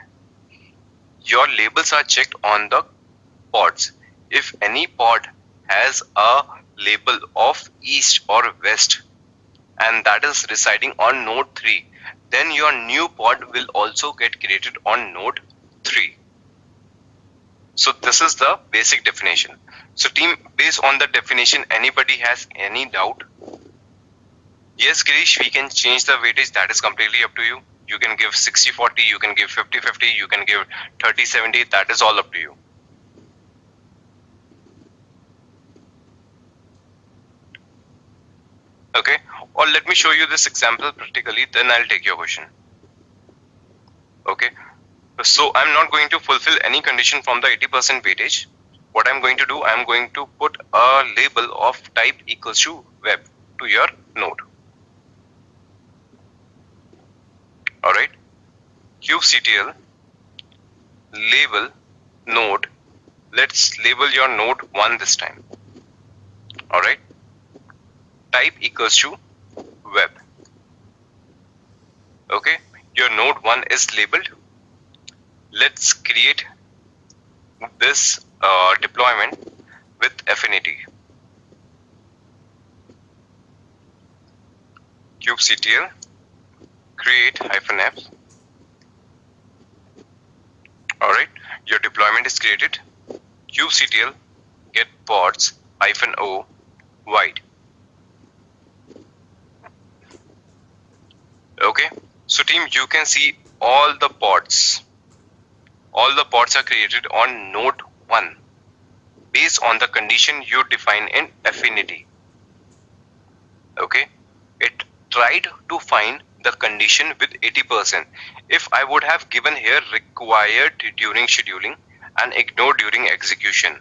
your labels are checked on the pods. If any pod has a label of east or west and that is residing on node 3, then your new pod will also get created on node 3. So this is the basic definition. So team, based on the definition, anybody has any doubt? Yes, Girish, we can change the weightage. That is completely up to you. You can give 60-40, you can give 50-50, you can give 30-70. That is all up to you. Okay, or let me show you this example practically, then I'll take your question. Okay, so I'm not going to fulfill any condition from the 80% weightage. What I'm going to do, I'm going to put a label of type equals to web to your node. Alright, kubectl label node. Let's label your node 1 this time. Alright, type equals to web. Okay, your node 1 is labeled. Let's create this deployment with affinity. Kubectl create -f. Alright, your deployment is created. Kubectl get pods -o wide. Okay, so team, you can see all the pods. All the pods are created on node 1 based on the condition you define in affinity. Okay, it tried to find the condition with 80%. If I would have given here required during scheduling and ignored during execution,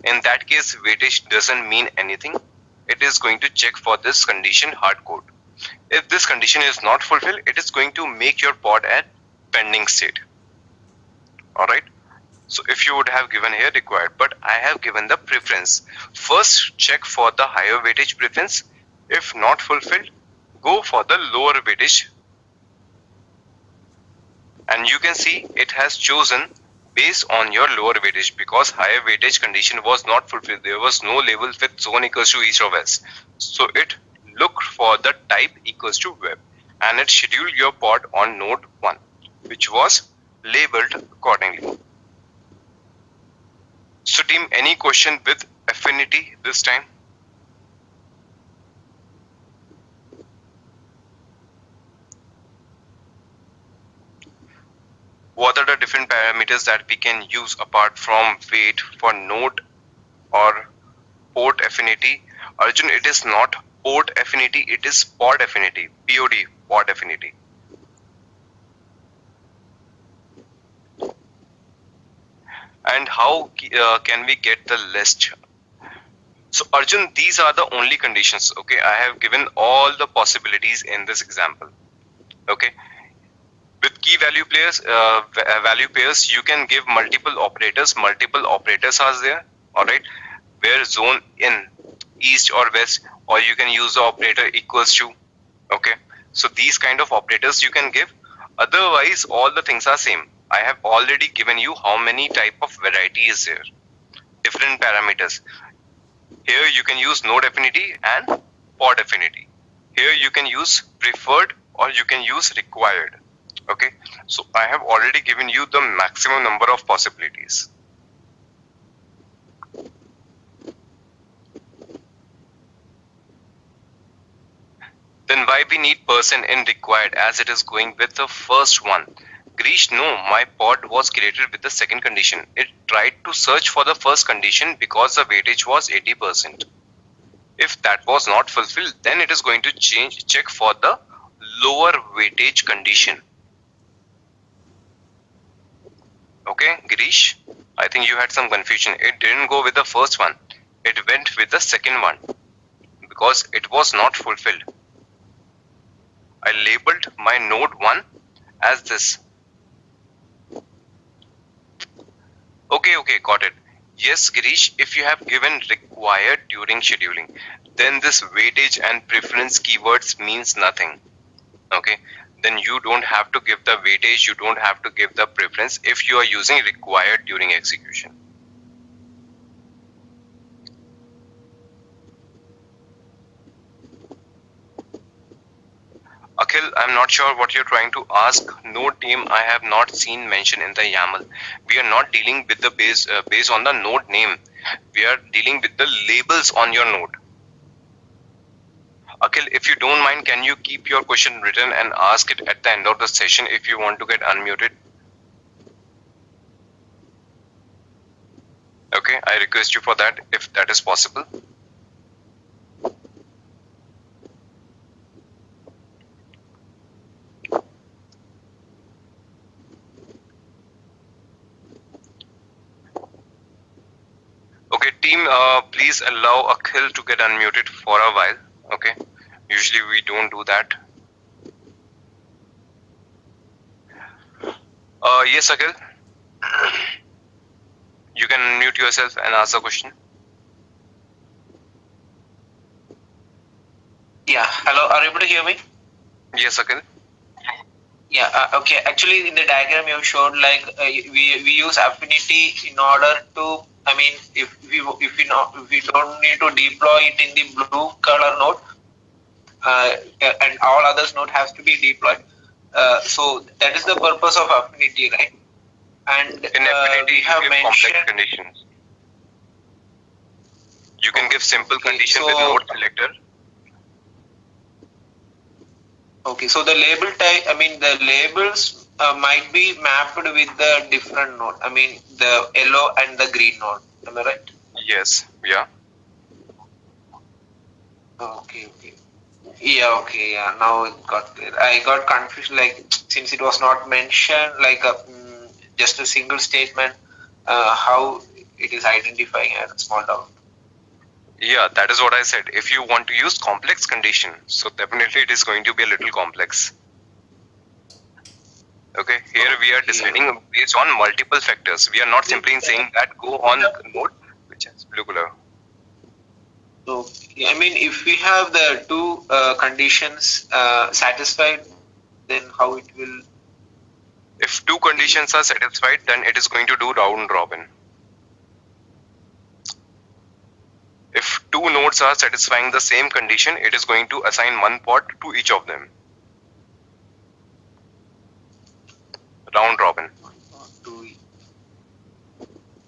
in that case weightage doesn't mean anything. It is going to check for this condition hardcode. If this condition is not fulfilled, it is going to make your pod at pending state. Alright, so if you would have given here required, but I have given the preference. First check for the higher weightage preference. If not fulfilled, go for the lower weightage. And you can see it has chosen based on your lower weightage, because higher weightage condition was not fulfilled. There was no label with zone equals to east of s. So it looked for the type equals to web, and it scheduled your pod on node 1, which was labeled accordingly. So team, any question with affinity this time? What are the different parameters that we can use apart from weight for node or port affinity? Arjun, it is not port affinity, it is pod affinity, POD, pod affinity. And how can we get the list? So Arjun, these are the only conditions. Okay, I have given all the possibilities in this example. Okay, with key value pairs, you can give multiple operators. Multiple operators are there. All right, where zone in east or west, or you can use the operator equals to. Okay, so these kind of operators you can give. Otherwise, all the things are same. I have already given you how many type of variety is there, different parameters. Here you can use node affinity and pod affinity. Here you can use preferred or you can use required. Okay, so I have already given you the maximum number of possibilities. Then why we need % in required, as it is going with the first one? Grish, no, my pod was created with the second condition. It tried to search for the first condition because the weightage was 80%. If that was not fulfilled, then it is going to check for the lower weightage condition. Okay, Grish, I think you had some confusion. It didn't go with the first one. It went with the second one because it was not fulfilled. I labeled my node 1 as this. Okay, got it. Yes, Girish, if you have given required during scheduling, then this weightage and preference keywords means nothing. Okay, then you don't have to give the weightage, you don't have to give the preference if you are using required during execution. Akhil, I'm not sure what you're trying to ask. Node name I have not seen mentioned in the YAML. We are not dealing with the based on the node name. We are dealing with the labels on your node. Akhil, if you don't mind, can you keep your question written and ask it at the end of the session if you want to get unmuted? Okay, I request you for that if that is possible. Okay, team, please allow Akhil to get unmuted for a while. Okay, usually we don't do that. Yes, Akhil. You can unmute yourself and ask the question. Yeah, hello, are you able to hear me? Yes, Akhil. Yeah, okay. Actually, in the diagram you showed, like we use affinity in order to, I mean, if we don't need to deploy it in the blue color node, and all others node has to be deployed. So that is the purpose of affinity, right? And In affinity, we have you give mentioned complex conditions. You can give simple okay, condition so, with node selector. okay, so the label type, I mean, the labels might be mapped with the different node. I mean, the yellow and the green node. Am I right? Yes. Yeah. Okay, okay. Yeah, okay, yeah. Now it got clear. I got confused, like since it was not mentioned, like just a single statement, how it is identifying as a small dog. Yeah, that is what I said. If you want to use complex condition, so definitely it is going to be a little complex. Okay, here we are deciding based on multiple factors. We are not simply saying that go on node which has blue color. So, I mean, if we have the two conditions satisfied, then how it will? If two conditions are satisfied, then it is going to do round robin. If two nodes are satisfying the same condition, it is going to assign one pod to each of them. Round robin.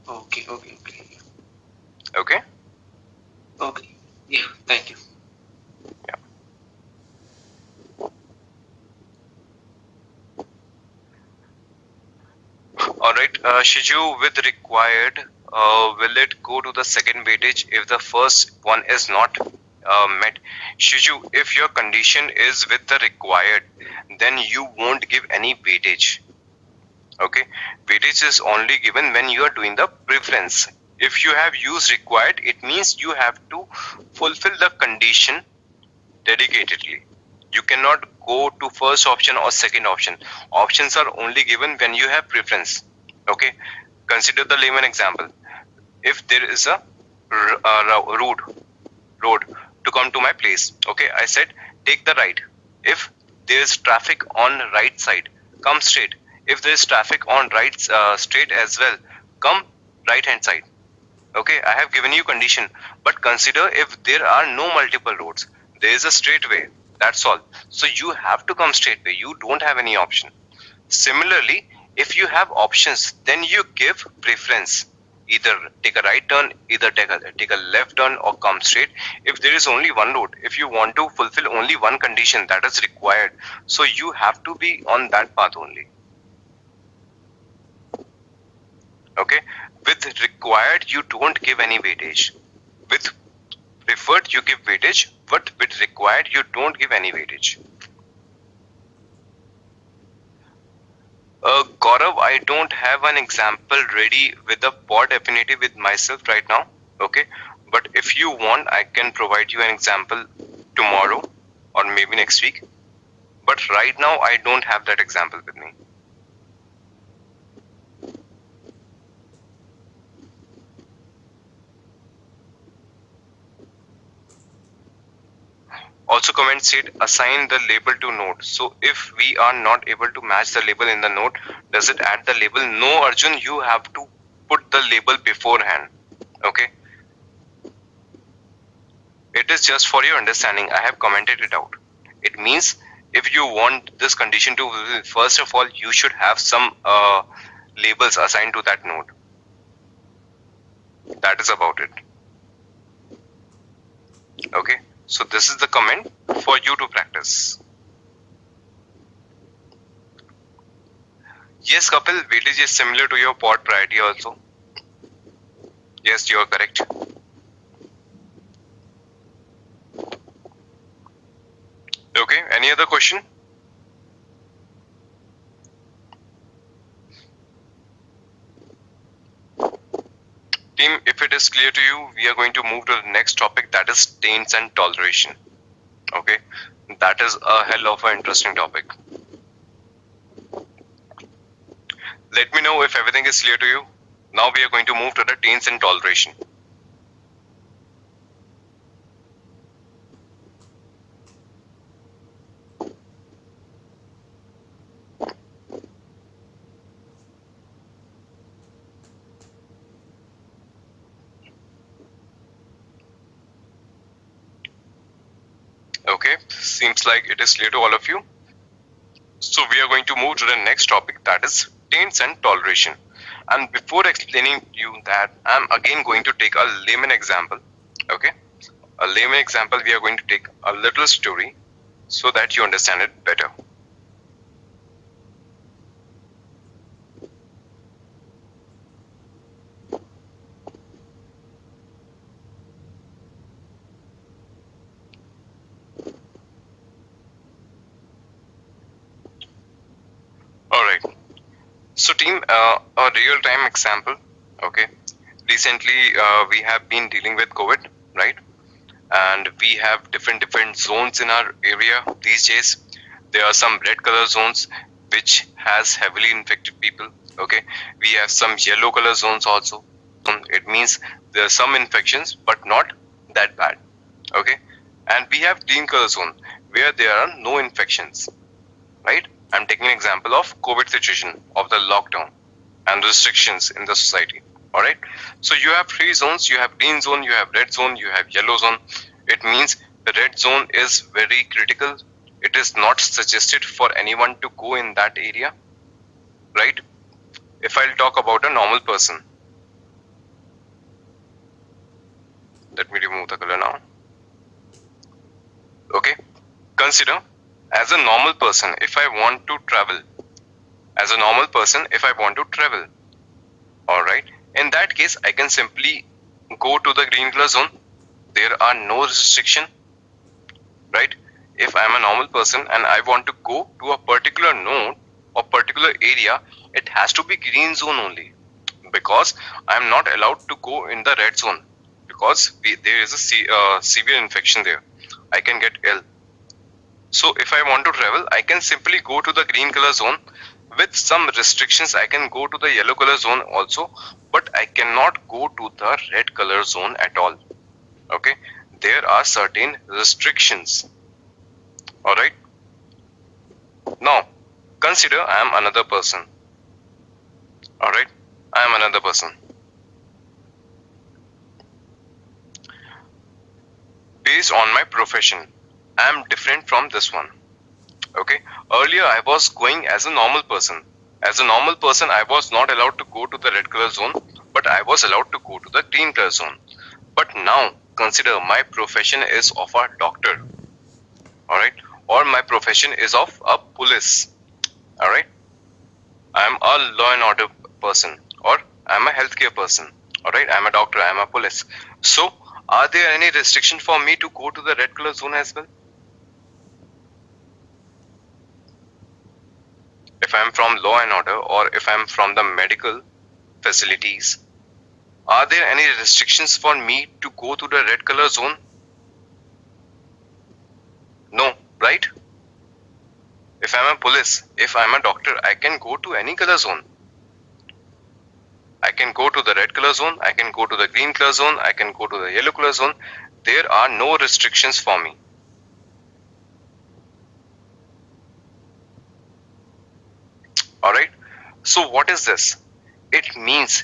Okay, okay, okay. Okay? Okay. Yeah, thank you. Yeah. Alright, Shiju, with required, will it go to the second weightage if the first one is not met? Shiju, if your condition is with the required, then you won't give any weightage. Okay, weightage is only given when you are doing the preference. If you have used required, it means you have to fulfill the condition dedicatedly. You cannot go to first option or second option. Options are only given when you have preference. Okay, consider the layman example. If there is a road to come to my place, okay, I said take the right. If there is traffic on right side, come straight. If there is traffic on right straight as well, come right hand side. Okay, I have given you condition, but consider if there are no multiple roads, there is a straight way, that's all. So you have to come straight way, you don't have any option. Similarly, if you have options, then you give preference. Either take a right turn, either take a left turn, or come straight. If there is only one road, if you want to fulfill only one condition that is required, so you have to be on that path only. Okay, with required you don't give any weightage. With preferred you give weightage, but with required you don't give any weightage. Gaurav, I don't have an example ready with the pod affinity with myself right now. Okay, but if you want, I can provide you an example tomorrow or maybe next week. But right now, I don't have that example with me. Also comment said assign the label to node. So if we are not able to match the label in the node, does it add the label? No, Arjun, you have to put the label beforehand. Okay. It is just for your understanding. I have commented it out. It means if you want this condition to, first of all, you should have some labels assigned to that node. That is about it. Okay. So this is the comment for you to practice. Yes, Kapil, weightage is similar to your pod priority also. Yes, you are correct. Okay, any other question? Team, if it is clear to you, we are going to move to the next topic, that is taints and toleration. Okay, that is a hell of an interesting topic. Let me know if everything is clear to you. Now we are going to move to the taints and toleration. Okay, seems like it is clear to all of you. So we are going to move to the next topic, that is taints and toleration. And before explaining you that, I'm again going to take a layman example. Okay, a layman example. We are going to take a little story so that you understand it better. Alright, so team, a real-time example. Okay, recently we have been dealing with COVID, right? And we have different zones in our area these days. There are some red color zones which has heavily infected people. Okay, we have some yellow color zones also. It means there are some infections but not that bad. Okay, and we have green color zone where there are no infections, right? I'm taking an example of COVID situation, of the lockdown and restrictions in the society. All right, so you have three zones. You have green zone, you have red zone, you have yellow zone. It means the red zone is very critical. It is not suggested for anyone to go in that area, right? If I'll talk about a normal person, let me remove the color now. Okay, consider as a normal person, if I want to travel, as a normal person, if I want to travel, all right, in that case, I can simply go to the green color zone. There are no restriction, right? If I'm a normal person and I want to go to a particular node or particular area, it has to be green zone only, because I'm not allowed to go in the red zone, because there is a severe infection there. I can get ill. So if I want to travel, I can simply go to the green color zone. With some restrictions, I can go to the yellow color zone also, but I cannot go to the red color zone at all. Okay, there are certain restrictions. All right. Now, consider I am another person. All right, I am another person. Based on my profession, I am different from this one. Okay, earlier I was going as a normal person. As a normal person, I was not allowed to go to the red color zone, but I was allowed to go to the green color zone. But now, consider my profession is of a doctor, all right, or my profession is of a police, all right. I am a law and order person, or I am a healthcare person, all right. I am a doctor, I am a police. So, are there any restriction for me to go to the red color zone as well? If I am from law and order, or if I am from the medical facilities, are there any restrictions for me to go to the red color zone? No, right? If I am a police, if I am a doctor, I can go to any color zone. I can go to the red color zone, I can go to the green color zone, I can go to the yellow color zone. There are no restrictions for me. Alright, so what is this? It means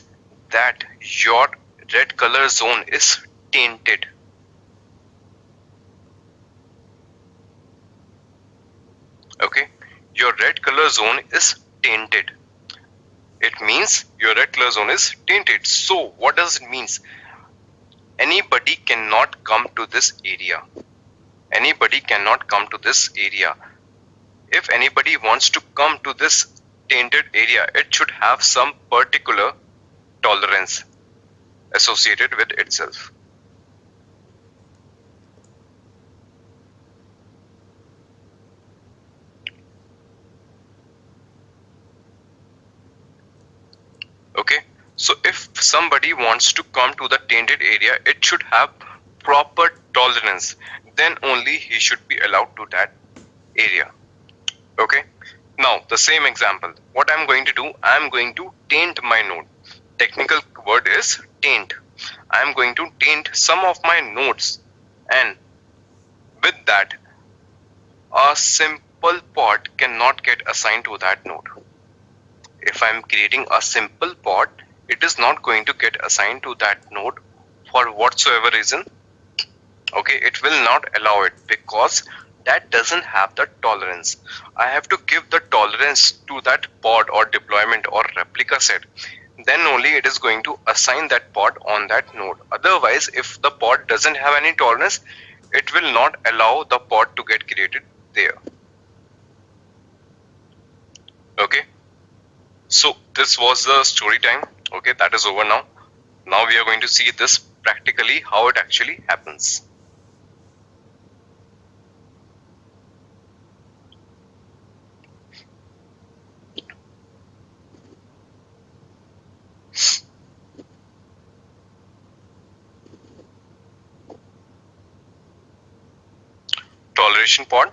that your red color zone is tainted. Okay, your red color zone is tainted. It means your red color zone is tainted. So what does it mean? Anybody cannot come to this area. Anybody cannot come to this area. If anybody wants to come to this tainted area, it should have some particular tolerance associated with itself. Okay, so if somebody wants to come to the tainted area, it should have proper tolerance. Then only he should be allowed to that area. Okay, Now the same example, what I'm going to do, I'm going to taint my node. Technical word is taint. I'm going to taint some of my nodes, and with that a simple pod cannot get assigned to that node. If I'm creating a simple pod, it is not going to get assigned to that node for whatsoever reason. Okay, it will not allow it because that doesn't have the tolerance. I have to give the tolerance to that pod or deployment or replica set. Then only it is going to assign that pod on that node. Otherwise, if the pod doesn't have any tolerance, it will not allow the pod to get created there. Okay, so this was the story time. Okay, that is over now. Now we are going to see this practically, how it actually happens. Toleration pod.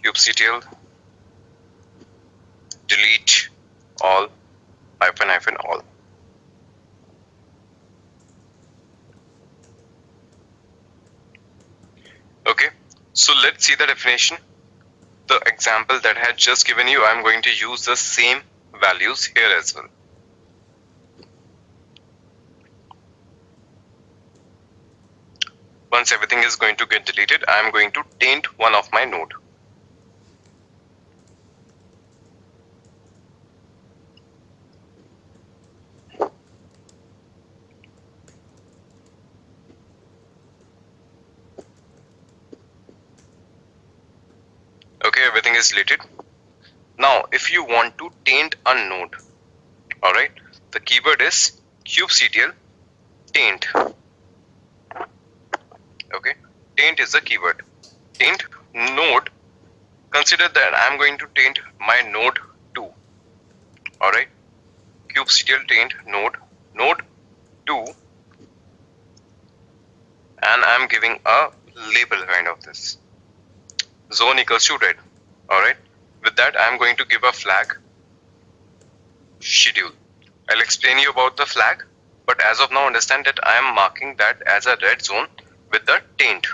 kubectl delete all -- all. Okay, so let's see the definition. The example that I had just given you, I'm going to use the same values here as well. Once everything is going to get deleted, I'm going to taint one of my node. Okay, everything is deleted. Now, if you want to taint a node, all right, the keyword is kubectl taint. Okay, taint is the keyword. Taint node. Consider that I'm going to taint my node 2. All right, kubectl taint node 2, and I'm giving a label kind of this. Zone equals to red. All right. With that, I'm going to give a flag schedule. I'll explain you about the flag, but as of now, understand that I am marking that as a red zone with the taint.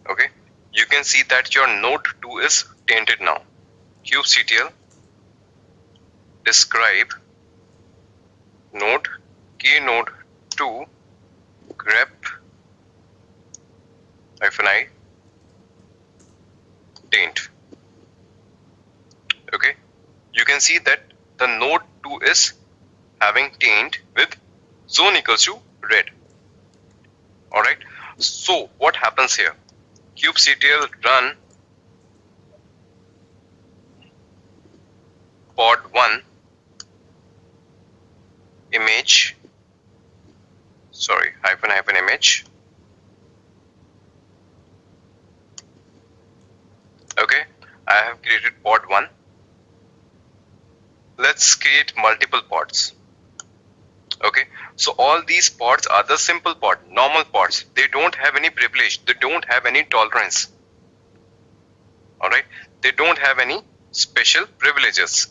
Okay. You can see that your node 2 is tainted now. kubectl describe node key node 2 grep -i taint. Okay, you can see that the node 2 is having taint with zone equals to red. All right, so what happens here? kubectl run pod 1 image, sorry, -, image. Okay, I have created pod 1. Let's create multiple pods. Okay, so all these pods are the simple pod, normal pods. They don't have any privilege, they don't have any tolerance. All right, they don't have any special privileges.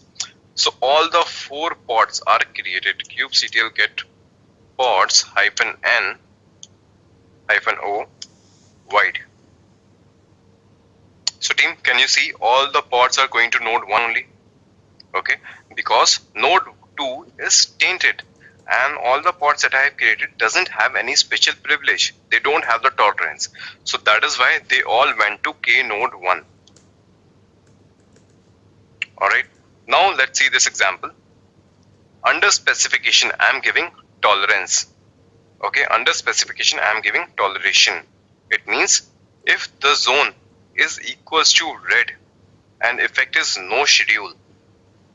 So all the 4 pods are created. kubectl get pods -n -o wide. So team, can you see all the pods are going to node 1 only? Okay, because node 2 is tainted and all the pods that I have created doesn't have any special privilege. They don't have the tolerance. So that is why they all went to K node 1. Alright, now let's see this example. Under specification, I am giving tolerance. Okay, under specification, I am giving toleration. It means if the zone is equals to red and effect is no schedule,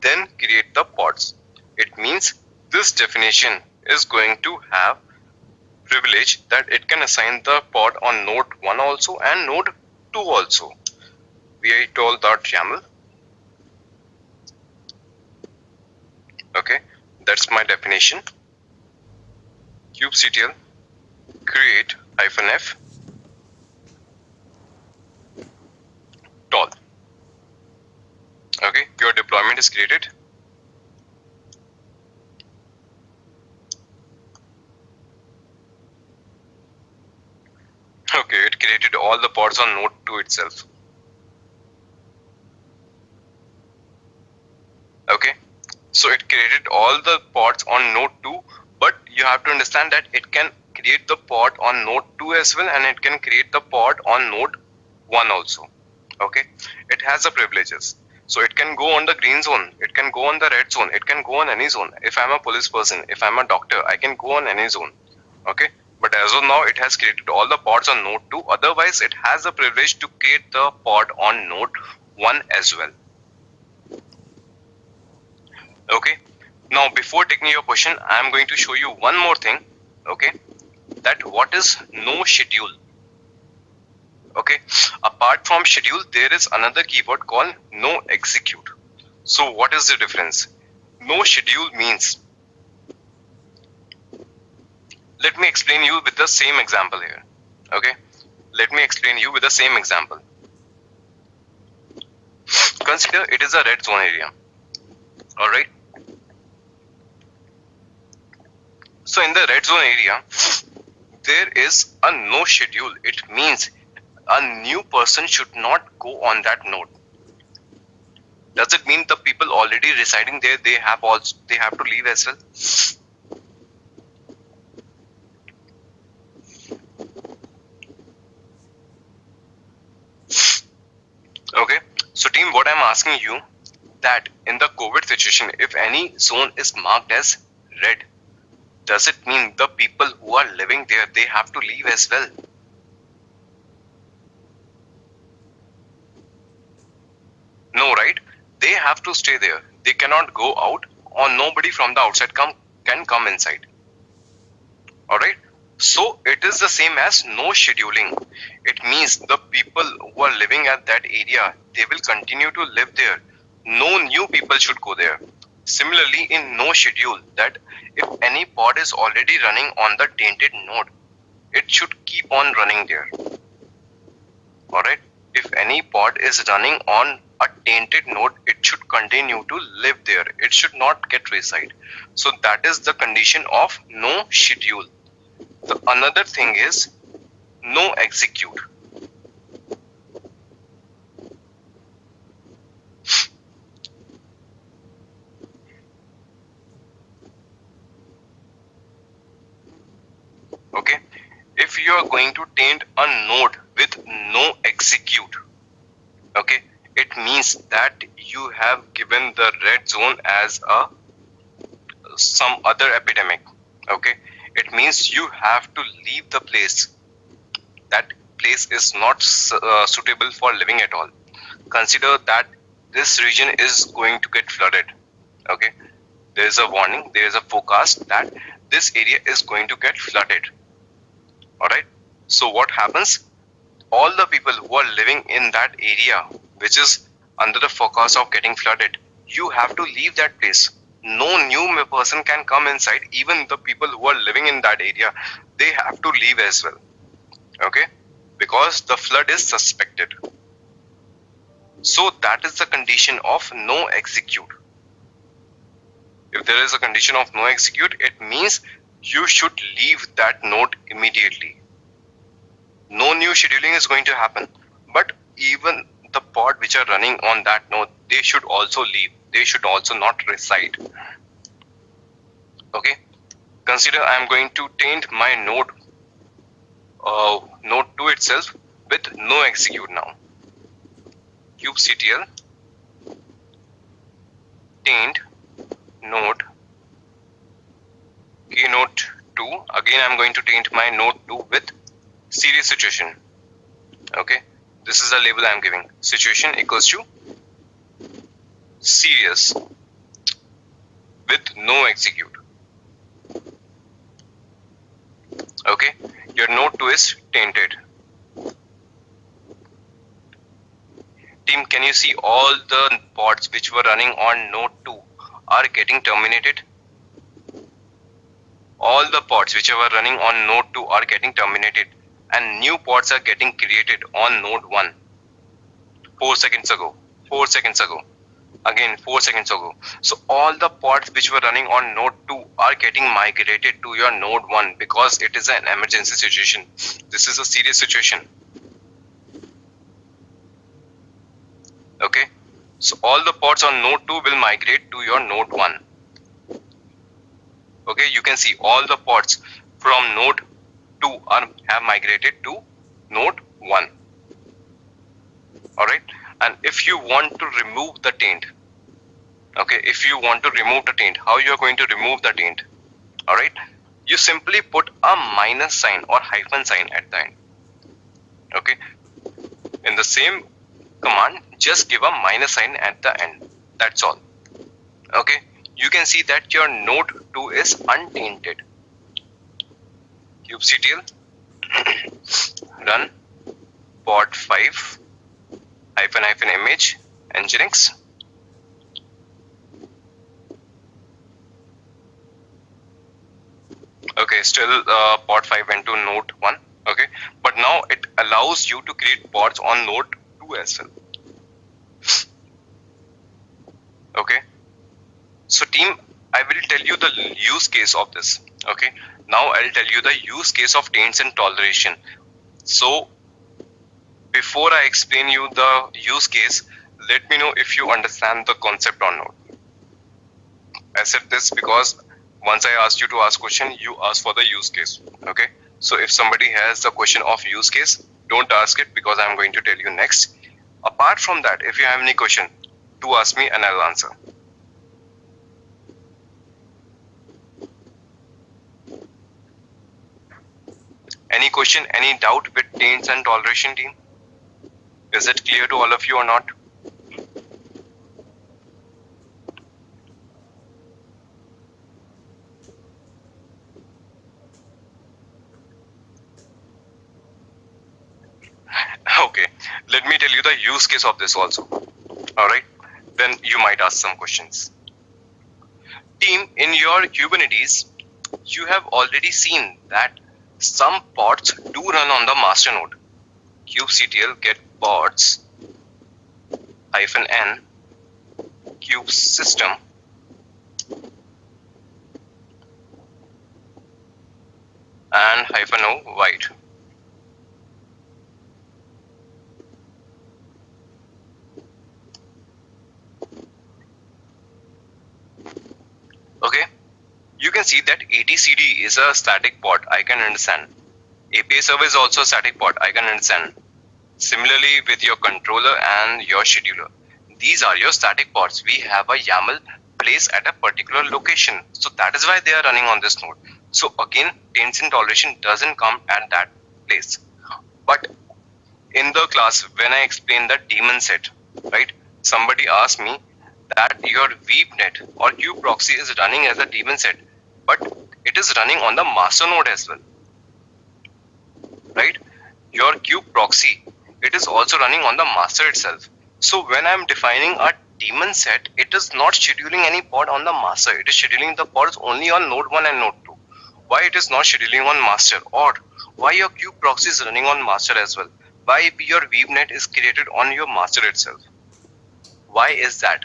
then create the pods. It means this definition is going to have privilege that it can assign the pod on node 1 also and node 2 also. vi-tol.yaml. Okay, that's my definition. kubectl create -f tall. Okay, your deployment is created. Okay, it created all the pods on node 2 itself. Okay, so it created all the pods on node 2, but you have to understand that it can create the pod on node 2 as well, and it can create the pod on node 1 also. Okay, it has the privileges. So it can go on the green zone, it can go on the red zone, it can go on any zone. If I'm a police person, if I'm a doctor, I can go on any zone. Okay, but as of now, it has created all the pods on node 2. Otherwise, it has the privilege to create the pod on node 1 as well. Okay, now before taking your question, I am going to show you one more thing. Okay, that what is no schedule. Okay, apart from schedule, there is another keyword called no execute. So what is the difference? No schedule means, let me explain you with the same example here. Okay, let me explain you with the same example. Consider it is a red zone area. All right. So in the red zone area, there is a no schedule. It means a new person should not go on that node. Does it mean the people already residing there, they have to leave as well? Okay, so team, what I'm asking you, that in the COVID situation, if any zone is marked as red, does it mean the people who are living there, they have to leave as well? No, right? They have to stay there. They cannot go out, or nobody from the outside can come inside. All right. So it is the same as no scheduling. It means the people who are living at that area, they will continue to live there. No new people should go there. Similarly, in no schedule, that if any pod is already running on the tainted node, it should keep on running there. All right. If any pod is running on a tainted node, it should continue to live there. It should not get reside. So that is the condition of no schedule. The another thing is no execute. Okay, if you are going to taint a node with no execute, okay, it means that you have given the red zone as some other epidemic. Okay, it means you have to leave the place. That place is not suitable for living at all. Consider that this region is going to get flooded. Okay, there is a warning, there is a forecast that this area is going to get flooded. All right, so what happens? All the people who are living in that area, which is under the forecast of getting flooded, you have to leave that place. No new person can come inside. Even the people who are living in that area, they have to leave as well. Okay, because the flood is suspected. So that is the condition of no execute. If there is a condition of no execute, it means you should leave that node immediately. No new scheduling is going to happen, but even the pod which are running on that node, they should also leave. They should also not reside. Okay, consider I am going to taint my node node 2 itself with no execute now. kubectl taint node K8s 2. Again, I'm going to taint my node 2 with serious situation. Okay, this is the label I'm giving. Situation equals to serious with no execute. Okay, your node 2 is tainted. Team, can you see all the pods which were running on node 2 are getting terminated? all the pods which were running on node 2 are getting terminated and new pods are getting created on node 1. 4 seconds ago, 4 seconds ago, again 4 seconds ago. So all the pods which were running on node 2 are getting migrated to your node 1 because it is an emergency situation. This is a serious situation. Okay, so all the pods on node 2 will migrate to your node 1. Okay, you can see all the pods from node 2 have migrated to node 1. Alright, and if you want to remove the taint, okay, if you want to remove the taint, how you are going to remove the taint? Alright, you simply put a minus sign or hyphen sign at the end. Okay, in the same command, just give a minus sign at the end. That's all. Okay, you can see that your node 2 is untainted. kubectl run pod 5 hyphen image nginx. Okay, still pod 5 went to node 1. Okay, but now it allows you to create pods on node 2 as well. Okay, so team, I will tell you the use case of this. Okay, now I'll tell you the use case of taints and toleration. So before I explain you the use case, let me know if you understand the concept or not. I said this because once I asked you to ask question, you ask for the use case. Okay, so if somebody has the question of use case, don't ask it because I'm going to tell you next. Apart from that, if you have any question, do ask me and I'll answer. Any question, any doubt with taints and toleration, team? Is it clear to all of you or not? Okay, let me tell you the use case of this also. Alright, then you might ask some questions. Team, in your Kubernetes, you have already seen that some pods do run on the master node. kubectl get pods -n kube system and -o wide. Okay, you can see that ATCD is a static pod, I can understand. API server is also a static pod, I can understand. Similarly with your controller and your scheduler, these are your static pods. We have a YAML placed at a particular location, so that is why they are running on this node. So again, taints and toleration doesn't come at that place. But in the class, when I explained the daemon set, right, somebody asked me that your VNet or kube proxy is running as a daemon set, but it is running on the master node as well, right? Your kube proxy, it is also running on the master itself. So when I'm defining a daemon set, it is not scheduling any pod on the master. It is scheduling the pods only on node 1 and node 2. Why it is not scheduling on master? Or why your kube proxy is running on master as well? Why your VNet is created on your master itself? Why is that?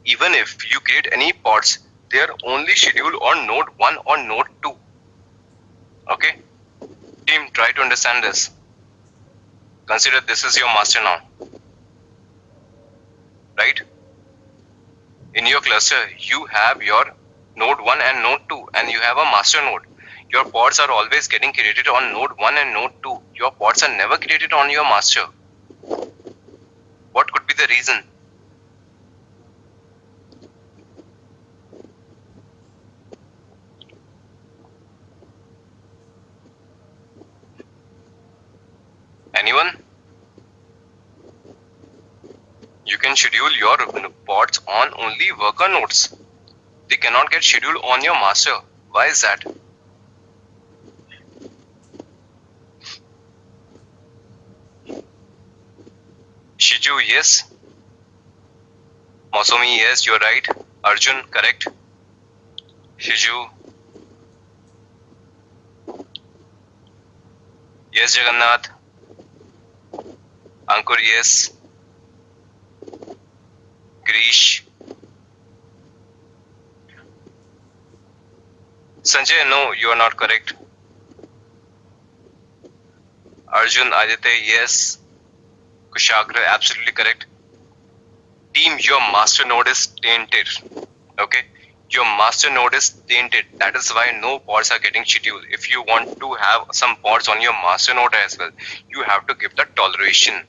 Even if you create any pods, they are only scheduled on node 1 or node 2. Okay? Team, try to understand this. Consider this is your master now. Right? In your cluster, you have your node 1 and node 2 and you have a master node. Your pods are always getting created on node 1 and node 2. Your pods are never created on your master. What could be the reason? Anyone? You can schedule your pods on only worker nodes. They cannot get scheduled on your master. Why is that? Shiju, yes. Mosumi, yes, you're right. Arjun, correct. Shiju, Yes, Jagannath. Ankur, yes. Grish. Sanjay, no, you are not correct. Arjun, Aditya, yes. Kushagra, absolutely correct. Team, your master node is tainted. Okay, your master node is tainted. That is why no pods are getting scheduled. If you want to have some pods on your master node as well, you have to give the toleration.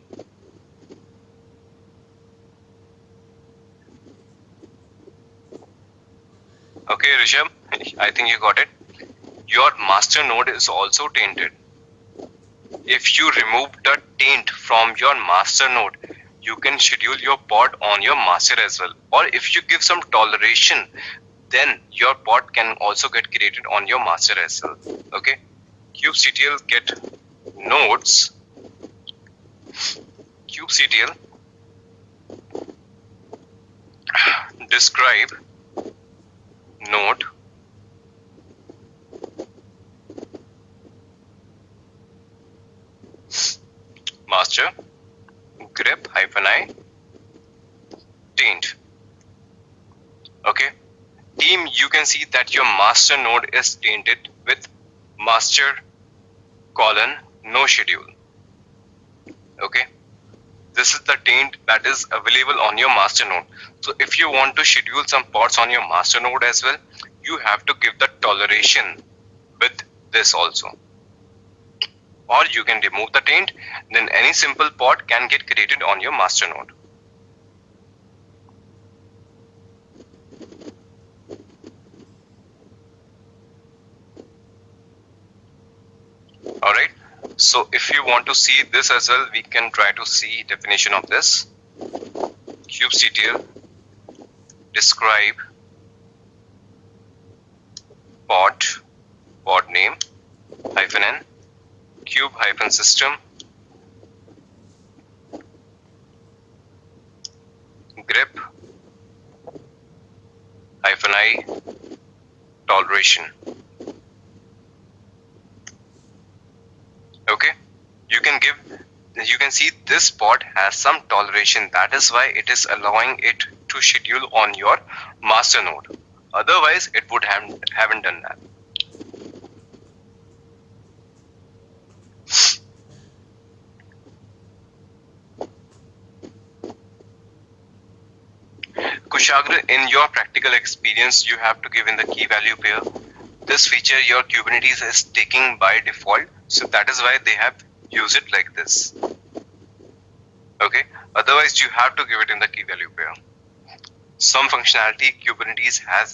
Okay, Rishabh, I think you got it. Your master node is also tainted. If you remove the taint from your master node, you can schedule your pod on your master as well. Or if you give some toleration, then your pod can also get created on your master as well. Okay, kubectl get nodes. Kubectl describe node master grep -i taint. Okay, team, you can see that your master node is tainted with master colon no schedule. Okay, this is the taint that is available on your master node. So if you want to schedule some pods on your master node as well, you have to give the toleration with this also. Or you can remove the taint, then any simple pod can get created on your master node. Alright, so if you want to see this as well, we can try to see definition of this. Kubectl describe pod name -n cube system grep -i toleration. Okay, you can see this pod has some toleration. That is why it is allowing it to schedule on your master node. Otherwise, it would haven't done that. Kushagra, in your practical experience, you have to give in the key value pair. This feature your Kubernetes is taking by default, so that is why they have used it like this. Okay, otherwise you have to give it in the key value pair. Some functionality Kubernetes has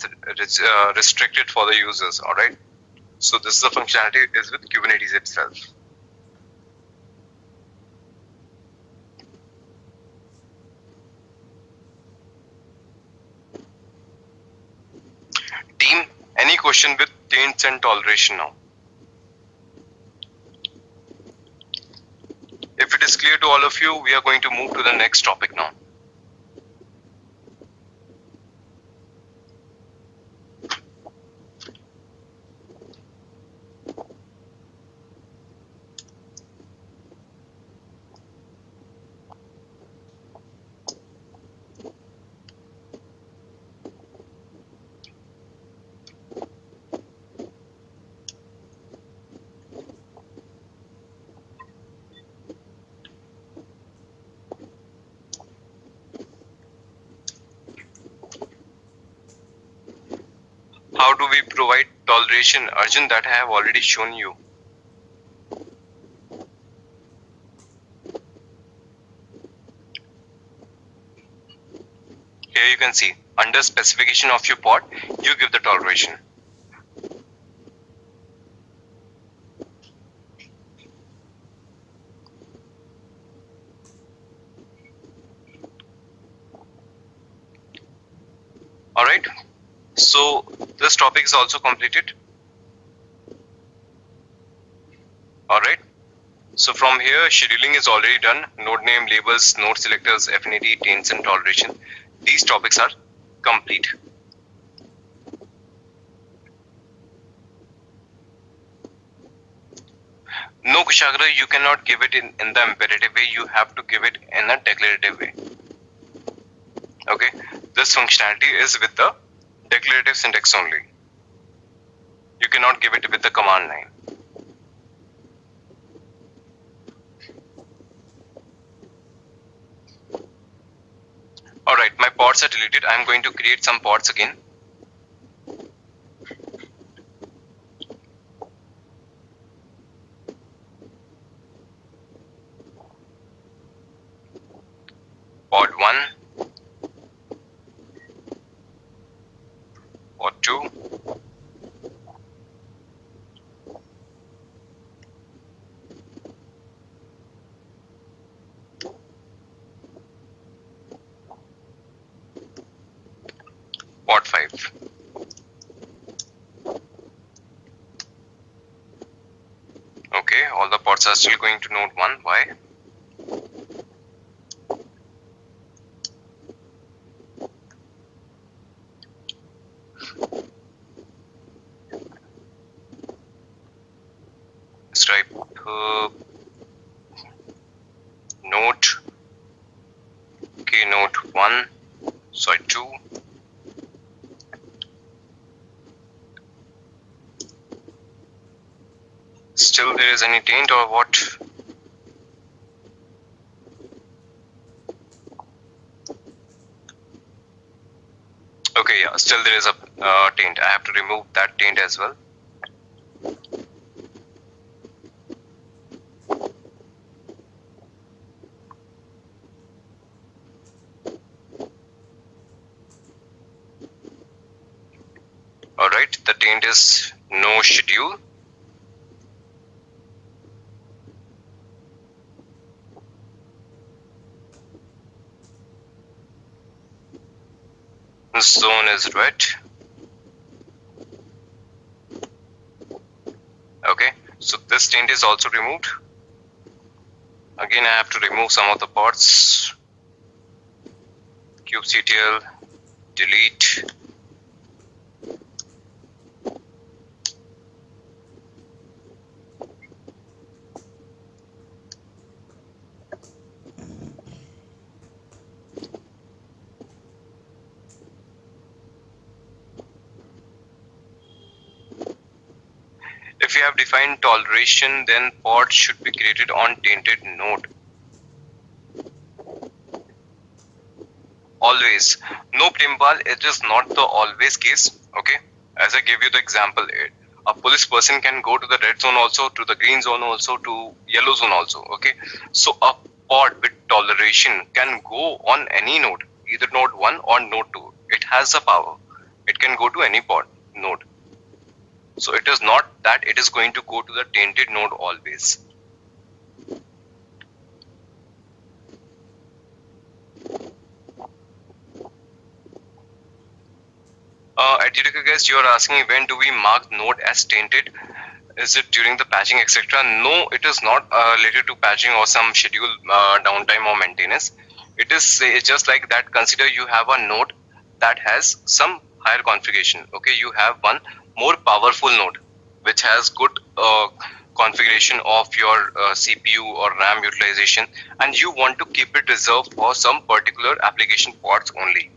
restricted for the users. All right, so this is the functionality is with Kubernetes itself. Team, any question with taints and toleration now? If it is clear to all of you, we are going to move to the next topic now. How do we provide toleration? Arjun, that I have already shown you. Here you can see, under specification of your pod, you give the toleration. Alright, so this topic is also completed. Alright, so from here scheduling is already done. Node name, labels, node selectors, affinity, taints and toleration. These topics are complete. No, Kushagra, you cannot give it in the imperative way. You have to give it in a declarative way. Okay, this functionality is with the declarative syntax only. You cannot give it with the command line. Alright, my pods are deleted. I'm going to create some pods again. Pod 1, pod 2, pod 5. Okay, all the pods are still going to node 1. Why? Let's type node node 1, sorry 2. Still there is any taint or what? Okay, yeah, still there is a taint. I have to remove that taint as well. Alright, the taint is no schedule. Zone is red. Okay, so this taint is also removed. Again, I have to remove some of the pods. kubectl, delete. If you have defined toleration, then pod should be created on tainted node. Always. No, Primbal, it is not the always case. Okay, as I gave you the example, a police person can go to the red zone also, to the green zone also, to yellow zone also. Okay, so a pod with toleration can go on any node, either node 1 or node 2. It has the power. It can go to any pod node. So it is not that it is going to go to the tainted node always. Adjudicator guys, you are asking when do we mark node as tainted? Is it during the patching, etc.? No, it is not related to patching or some schedule downtime or maintenance. It is just like that. Consider you have a node that has some higher configuration. Okay, you have one more powerful node which has good configuration of your CPU or RAM utilization, and you want to keep it reserved for some particular application pods only.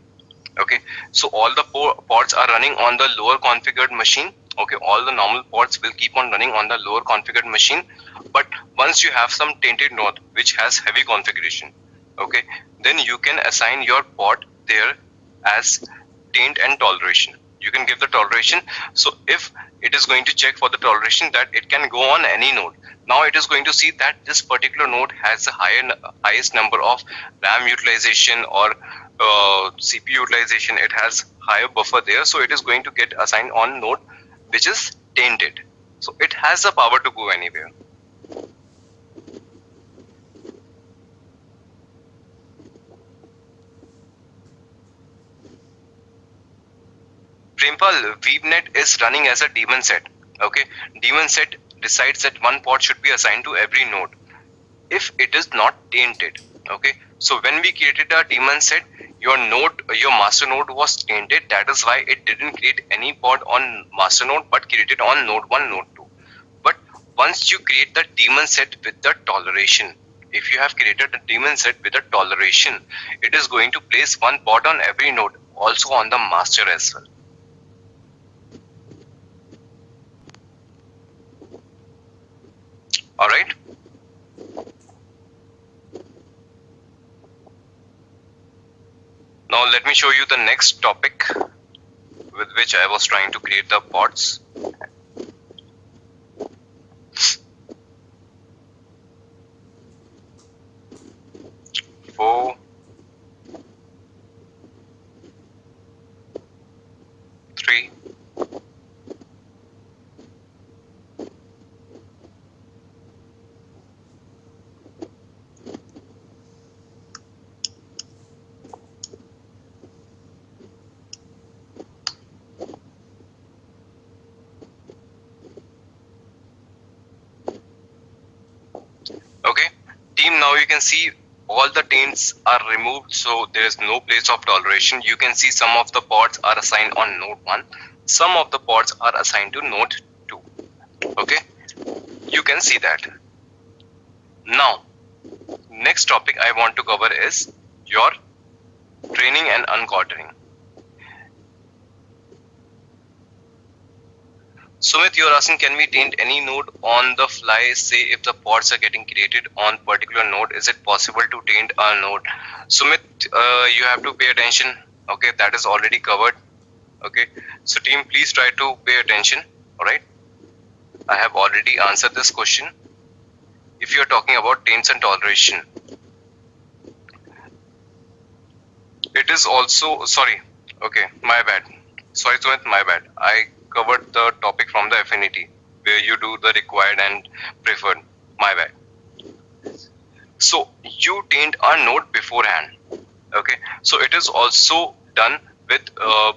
Okay, so all the pods are running on the lower configured machine. Okay, all the normal pods will keep on running on the lower configured machine, but once you have some tainted node which has heavy configuration, okay, then you can assign your pod there as taint and toleration. You can give the toleration. So if it is going to check for the toleration that it can go on any node, now it is going to see that this particular node has the highest number of RAM utilization or CPU utilization. It has higher buffer there, so it is going to get assigned on node which is tainted. So it has the power to go anywhere. Primpal, VBNet is running as a daemon set. Okay, daemon set decides that one pod should be assigned to every node if it is not tainted. Okay, so when we created a daemon set, your master node was tainted. That is why it didn't create any pod on master node but created on node 1, node 2. But once you create the daemon set with the toleration, if you have created a daemon set with a toleration, it is going to place one pod on every node, also on the master as well. All right. Now let me show you the next topic with which I was trying to create the pods. Four, three, okay. Team, now you can see all the taints are removed, so there is no place of toleration. You can see some of the pods are assigned on node 1, some of the pods are assigned to node 2. Okay, you can see that. Now, next topic I want to cover is your training and unquartering. Sumit, you're asking, can we taint any node on the fly? Say if the pods are getting created on particular node, is it possible to taint a node? Sumit, you have to pay attention. Okay, that is already covered. Okay, so team, please try to pay attention. All right, I have already answered this question. If you are talking about taints and toleration, it is also, sorry, okay, my bad. Sorry Sumit, my bad. I covered the topic from the affinity where you do the required and preferred. My bad. So you taint a node beforehand. Okay, so it is also done with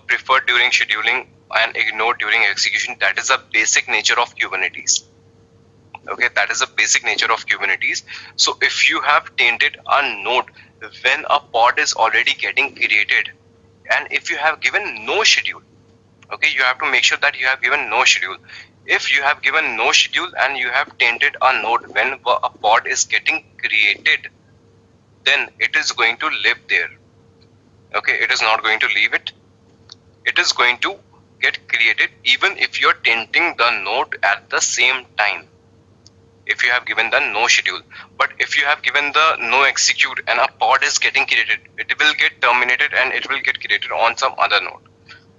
preferred during scheduling and ignored during execution. That is a basic nature of Kubernetes. Okay, that is a basic nature of Kubernetes. So if you have tainted a node when a pod is already getting created, and if you have given no schedule, okay, you have to make sure that you have given no schedule. If you have given no schedule and you have tainted a node when a pod is getting created, then it is going to live there. Okay, it is not going to leave it. It is going to get created even if you are tainting the node at the same time, if you have given the no schedule. But if you have given the no execute and a pod is getting created, it will get terminated and it will get created on some other node.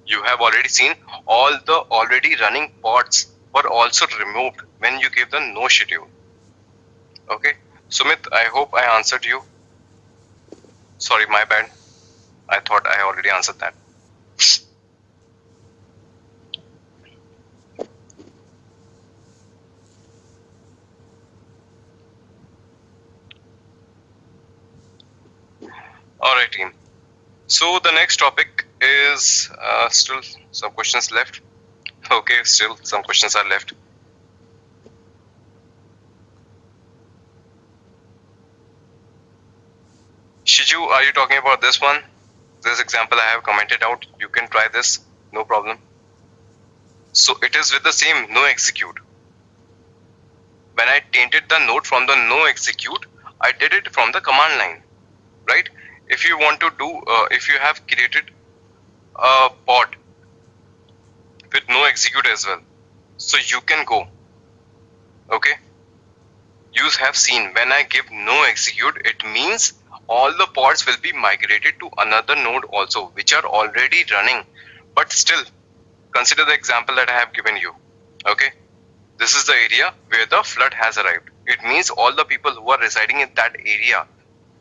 You have already seen all the already running pods were also removed when you give the no schedule. Okay, Sumit, I hope I answered you. Sorry, my bad. I thought I already answered that. Alright team, so the next topic is still some questions left. Okay, still some questions are left. Shiju, are you talking about this one? This example I have commented out. You can try this, no problem. So it is with the same no execute. When I tainted the node from the no execute, I did it from the command line, right? If you want to do, if you have created a pod with no execute as well, so you can go. Okay, you have seen when I give no execute, it means all the pods will be migrated to another node also, which are already running. But still, consider the example that I have given you. Okay, this is the area where the flood has arrived. It means all the people who are residing in that area,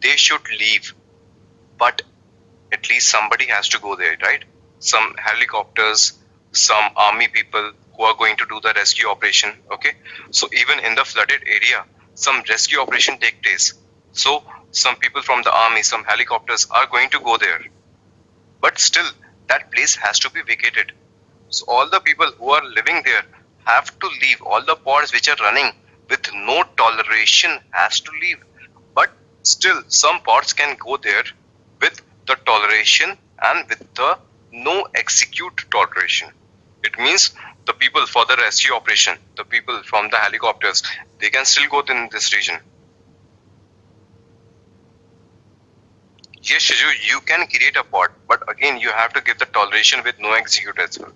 they should leave. But at least somebody has to go there, right? Some helicopters, some army people who are going to do the rescue operation. Okay, so even in the flooded area, some rescue operation take place. So some people from the army, some helicopters are going to go there. But still, that place has to be vacated. So all the people who are living there have to leave. All the pods which are running with no toleration has to leave. But still, some pods can go there with the toleration and with the no execute toleration. It means The people for the rescue operation, the people from the helicopters, they can still go in this region. Yes, Shiju, you can create a pod, but again you have to give the toleration with no execute as well.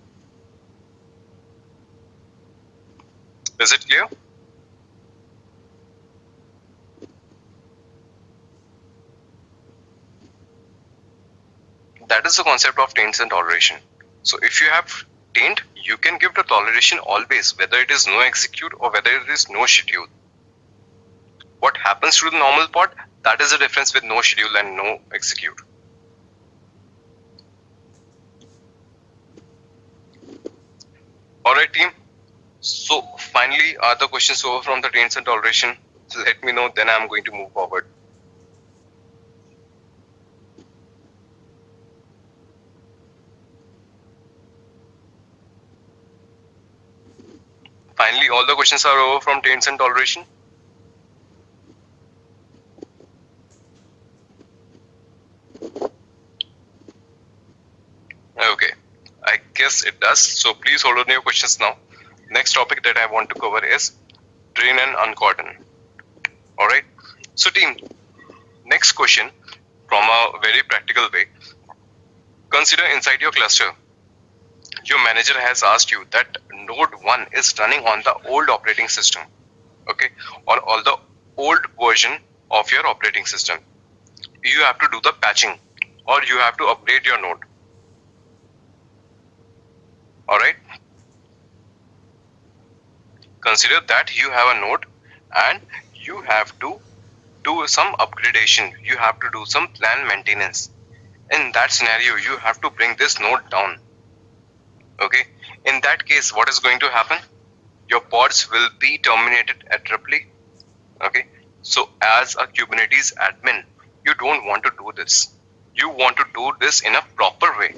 Is it clear? That is the concept of taints and toleration. So if you have taint, you can give the toleration always, whether it is no execute or whether it is no schedule. What happens to the normal pod? That is the difference with no schedule and no execute. Alright team, so finally are the questions over from the taints and toleration? So let me know, then I am going to move forward. Finally, all the questions are over from taints and toleration. Okay, I guess it does. So please hold on your questions now. Next topic that I want to cover is drain and uncordon. Alright, so team, next question from a very practical way. Consider inside your cluster, your manager has asked you that node 1 is running on the old operating system, okay, or all the old version of your operating system. You have to do the patching or you have to upgrade your node. Alright, consider that you have a node and you have to do some upgradation, you have to do some planned maintenance. In that scenario, you have to bring this node down. Okay, in that case, what is going to happen? Your pods will be terminated abruptly. Okay, so as a Kubernetes admin, you don't want to do this. You want to do this in a proper way,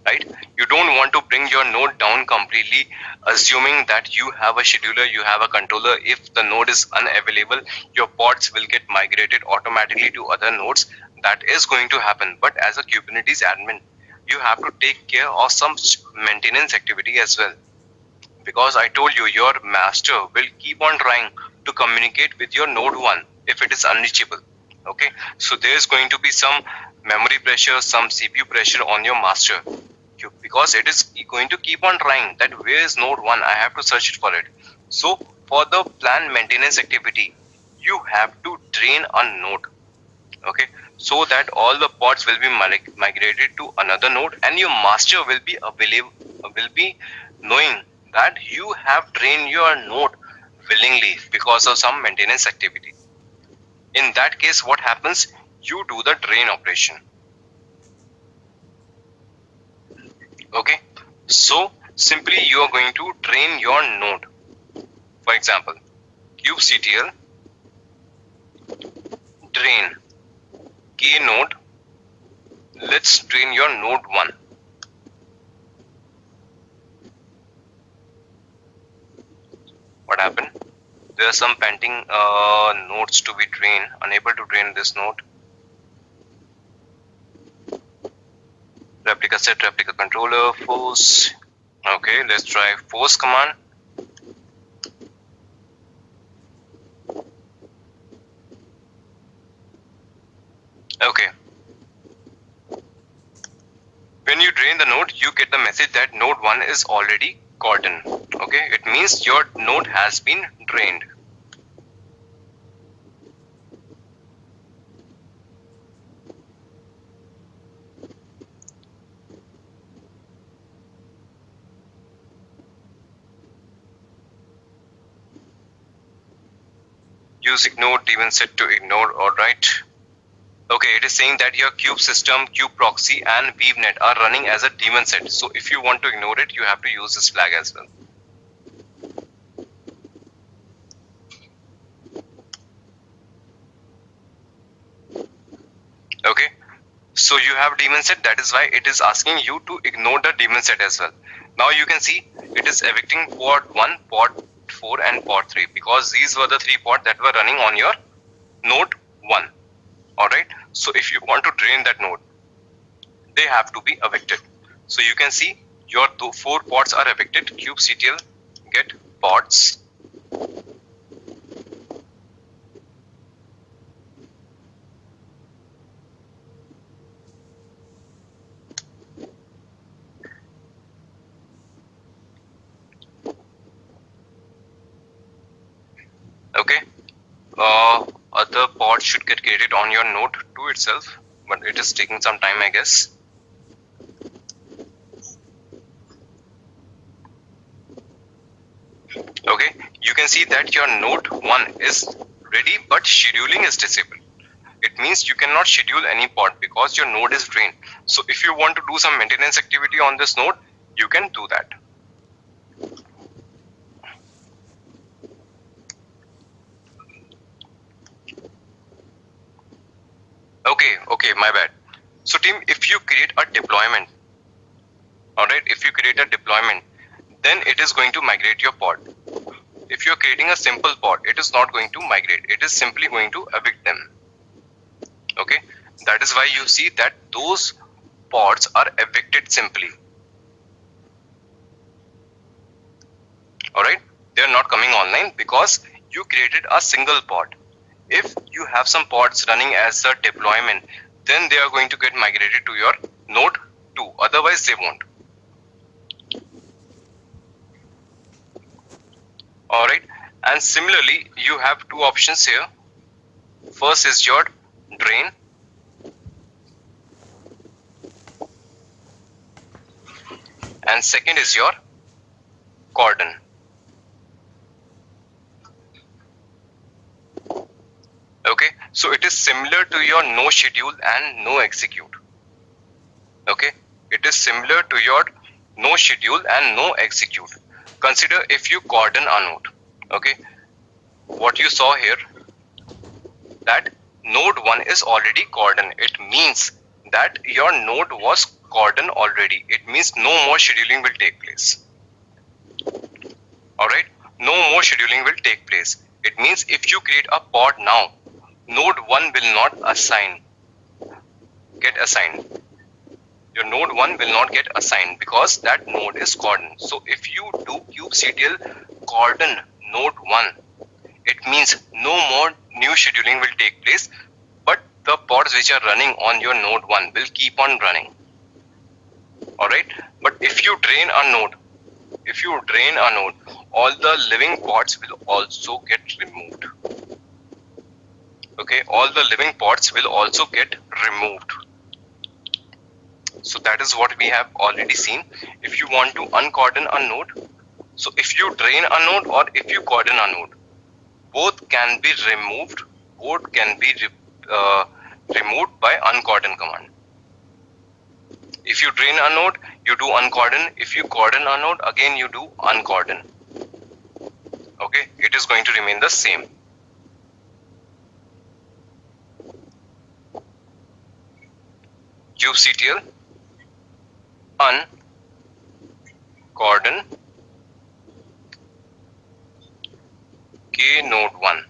right? You don't want to bring your node down completely, assuming that you have a scheduler, you have a controller. If the node is unavailable, your pods will get migrated automatically to other nodes. That is going to happen. But as a Kubernetes admin, you have to take care of some maintenance activity as well, because I told you your master will keep on trying to communicate with your node 1 if it is unreachable. Okay, so there is going to be some memory pressure, some CPU pressure on your master, because it is going to keep on trying that where is node 1, I have to search it for it. So for the planned maintenance activity, you have to drain a node, okay, so that all the pods will be migrated to another node and your master will be available, will be knowing that you have drained your node willingly because of some maintenance activity. In that case, what happens? You do the drain operation. Okay, so simply you are going to drain your node. For example, kubectl drain K node. Let's drain your node 1. What happened? There are some pending nodes to be drained. Unable to drain this node. Replica set, replica controller, force. Okay, let's try force command. Okay. When you drain the node, you get the message that node 1 is already cordon. Okay, it means your node has been drained. Use ignore daemon set to ignore, alright. Okay, it is saying that your kube system, kube proxy and weavenet are running as a daemon set. So if you want to ignore it, you have to use this flag as well. Okay, so you have daemon set, that is why it is asking you to ignore the daemon set as well. Now you can see it is evicting pod 1, pod 4 and pod 3 because these were the 3 pods that were running on your node 1. Alright, so if you want to drain that node, they have to be evicted. So you can see your 4 pods are evicted, kubectl get pods. Okay, other pod should get created on your node 2 itself, but it is taking some time, I guess. Okay, you can see that your node 1 is ready, but scheduling is disabled. It means you cannot schedule any pod because your node is drained. So if you want to do some maintenance activity on this node, you can do that. Okay, my bad. So team, if you create a deployment, alright, if you create a deployment, then it is going to migrate your pod. If you're creating a simple pod, it is not going to migrate. It is simply going to evict them. Okay, that is why you see that those pods are evicted simply. Alright, they are not coming online because you created a single pod. If you have some pods running as a deployment, then they are going to get migrated to your node 2. Otherwise, they won't. Alright, and similarly, you have 2 options here. First is your drain, and second is your cordon. Okay, so it is similar to your no schedule and no execute. Okay, it is similar to your no schedule and no execute. Consider if you cordon a node. Okay, what you saw here, that node 1 is already cordon. It means that your node was cordon already. It means no more scheduling will take place. Alright, no more scheduling will take place. It means if you create a pod now, node 1 will not get assigned. Your node 1 will not get assigned because that node is cordon. So if you do kubectl cordon node 1, it means no more new scheduling will take place, but the pods which are running on your node 1 will keep on running. Alright, but if you drain a node, all the living pods will also get removed. Okay, all the living pods will also get removed. So that is what we have already seen. If you want to uncordon a node, so if you drain a node or if you cordon a node, both can be removed. Both can be removed by uncordon command. If you drain a node, you do uncordon. If you cordon a node, again you do uncordon. Okay, it is going to remain the same. kubectl uncordon k node 1.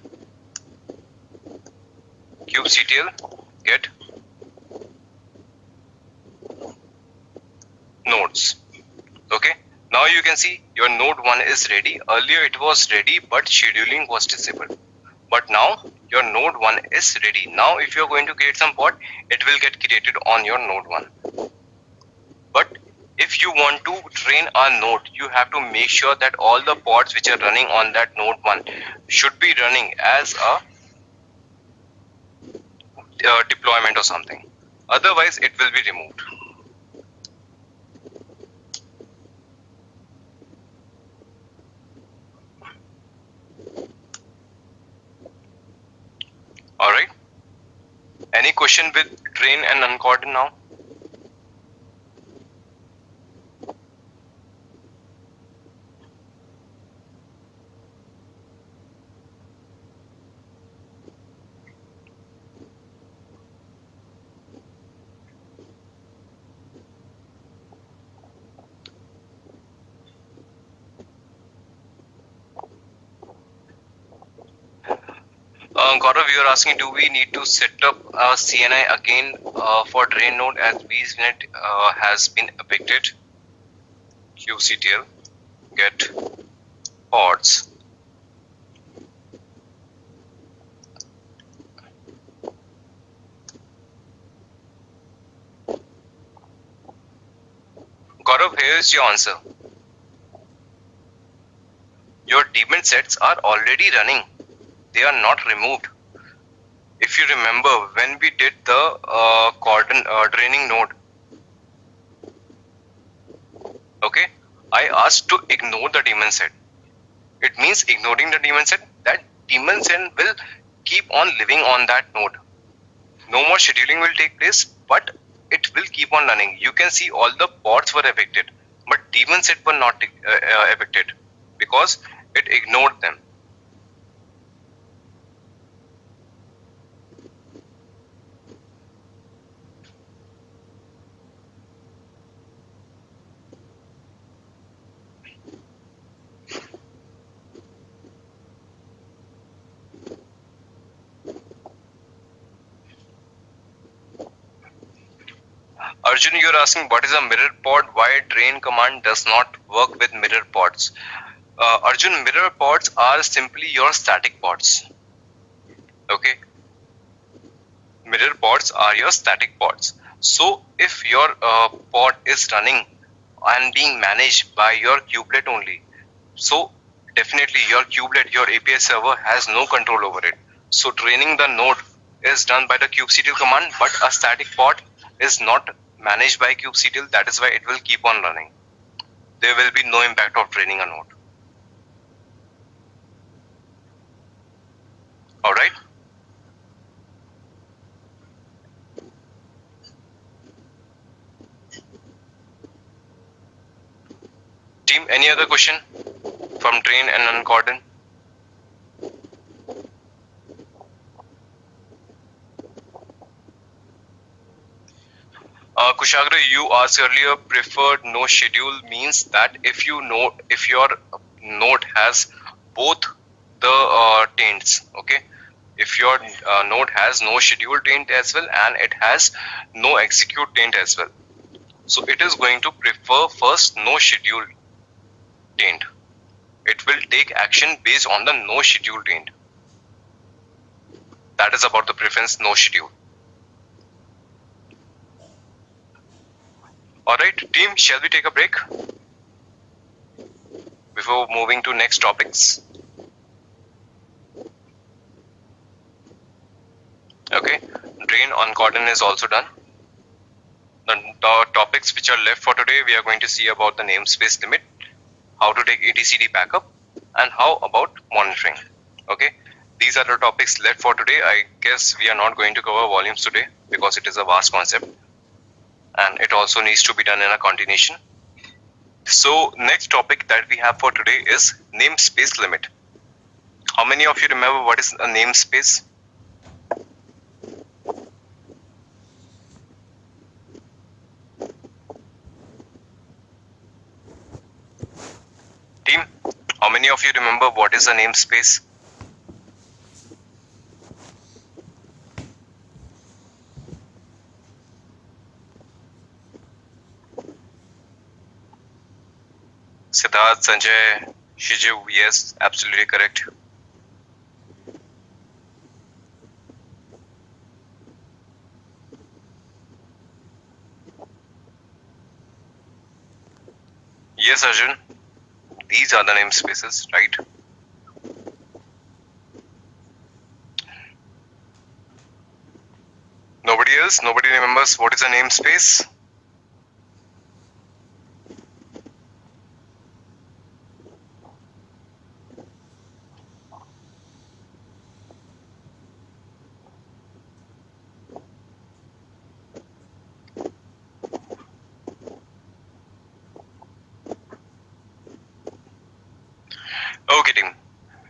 kubectl get nodes. Okay, now you can see your node 1 is ready. Earlier it was ready, but scheduling was disabled. But now your node 1 is ready. Now if you are going to create some pod, it will get created on your node 1. But if you want to train a node, you have to make sure that all the pods which are running on that node 1 should be running as a deployment or something. Otherwise it will be removed. Alright, any question with drain and uncordon now? Gaurav, you are asking, do we need to set up a CNI again for drain node as BSNet has been evicted? kubectl get pods. Gaurav, here is your answer. Your daemon sets are already running. They are not removed. If you remember when we did the draining node, okay, I asked to ignore the daemon set. It means ignoring the daemon set, that daemon set will keep on living on that node. No more scheduling will take place, but it will keep on running. You can see all the pods were evicted, but daemon set were not evicted because it ignored them. Arjun, you're asking what is a mirror pod, why drain command does not work with mirror pods. Arjun, mirror pods are simply your static pods. Okay. Mirror pods are your static pods. So if your pod is running and being managed by your kubelet only, so definitely your kubelet, your API server has no control over it. So draining the node is done by the kubectl command, but a static pod is not managed by kubectl. That is why it will keep on running. There will be no impact of draining a node. All right. Team, any other question from drain and uncordon? Kushagra, you asked earlier, preferred no schedule means that if your node has both the taints, okay? If your node has no schedule taint as well and it has no execute taint as well, so it is going to prefer first no schedule taint. It will take action based on the no schedule taint. That is about the preference no schedule. Alright team, shall we take a break before moving to next topics? Okay, drain on cordon is also done. The topics which are left for today, we are going to see about the namespace limit, how to take etcd backup, and how about monitoring. Okay, these are the topics left for today. I guess we are not going to cover volumes today because it is a vast concept and it also needs to be done in a continuation. So next topic that we have for today is namespace limit. How many of you remember what is a namespace? Team, how many of you remember what is a namespace? Siddharth, Sanjay, Shiju, yes, absolutely correct. Yes, Arjun, these are the namespaces, right? Nobody else? Nobody remembers what is a namespace? Okay team,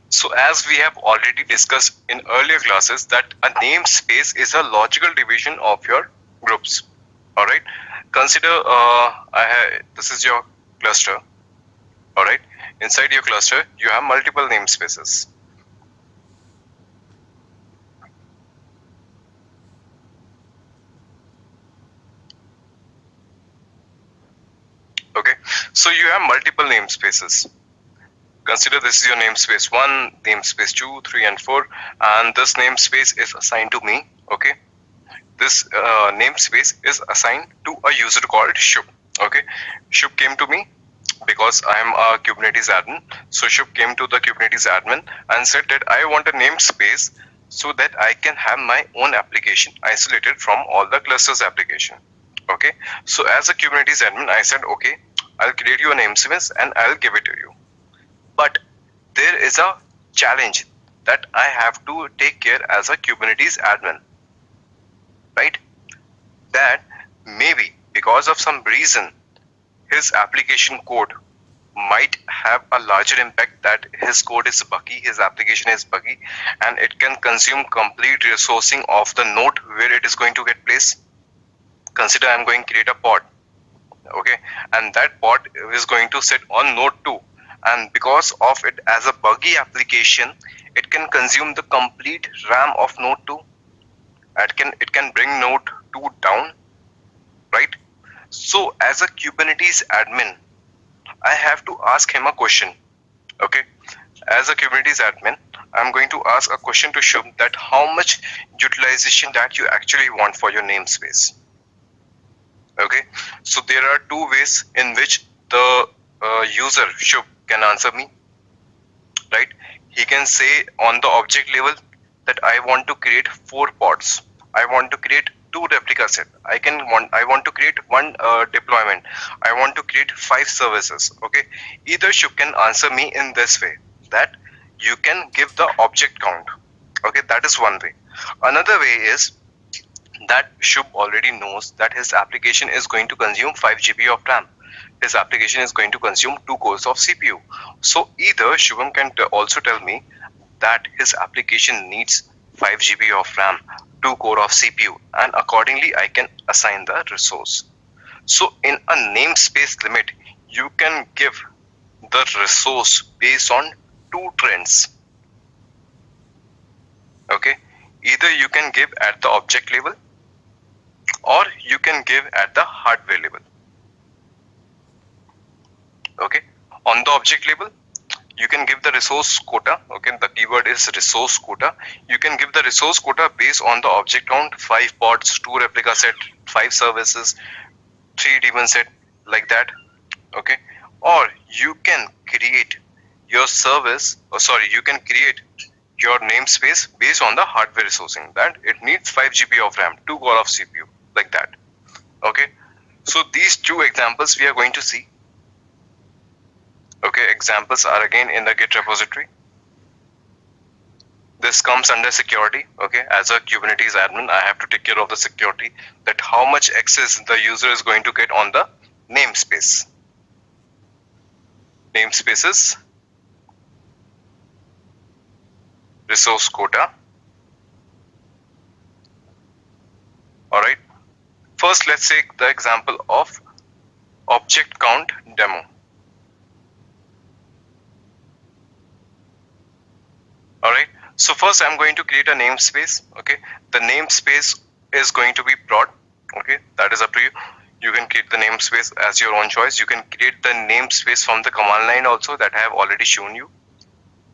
so as we have already discussed in earlier classes that a namespace is a logical division of your groups. Alright, consider this is your cluster. Alright, inside your cluster you have multiple namespaces. Okay, So you have multiple namespaces. Consider this is your namespace 1, namespace 2, 3 and 4, and this namespace is assigned to me. Okay, this namespace is assigned to a user called Shub. Okay, Shub came to me because I am a Kubernetes admin. So Shub came to the Kubernetes admin and said that I want a namespace so that I can have my own application isolated from all the clusters application. Okay, so as a Kubernetes admin, I said, okay, I'll create you a namespace and I'll give it to you. But there is a challenge that I have to take care as a Kubernetes admin, right? That maybe because of some reason, his application code might have a larger impact, that his code is buggy, his application is buggy, and it can consume complete resourcing of the node where it is going to get placed. Consider I'm going to create a pod, okay, and that pod is going to sit on node 2. And because of it as a buggy application, it can consume the complete RAM of node 2. It can bring node 2 down, right? So as a Kubernetes admin, I have to ask him a question. Okay, as a Kubernetes admin, I'm going to ask a question to Shub that how much utilization that you actually want for your namespace. Okay, so there are two ways in which the user Shub can answer me, right? He can say on the object level that I want to create 4 pods. I want to create 2 replica set. I want to create 1 deployment. I want to create 5 services. Okay, either Shub can answer me in this way, that you can give the object count. Okay, that is one way. Another way is that Shub already knows that his application is going to consume 5 GB of RAM. His application is going to consume 2 cores of CPU. So either Shubham can also tell me that his application needs 5 GB of RAM, 2 core of CPU, and accordingly I can assign the resource. So in a namespace limit, you can give the resource based on 2 trends. Okay, either you can give at the object level or you can give at the hardware level. Okay, on the object level, you can give the resource quota. Okay, the keyword is resource quota. You can give the resource quota based on the object count, 5 pods, 2 replica set, 5 services, 3 daemon set, like that. Okay, or you can create your service, you can create your namespace based on the hardware resourcing, that it needs 5 GB of RAM, 2 core of CPU, like that. Okay, so these 2 examples we are going to see. Okay, examples are again in the Git repository. This comes under security. Okay, as a Kubernetes admin, I have to take care of the security, that how much access the user is going to get on the namespace. Namespaces, resource quota. All right. First, let's take the example of object count demo. All right, so first I'm going to create a namespace. Okay, the namespace is going to be prod. Okay, that is up to you. You can create the namespace as your own choice. You can create the namespace from the command line also, that I have already shown you.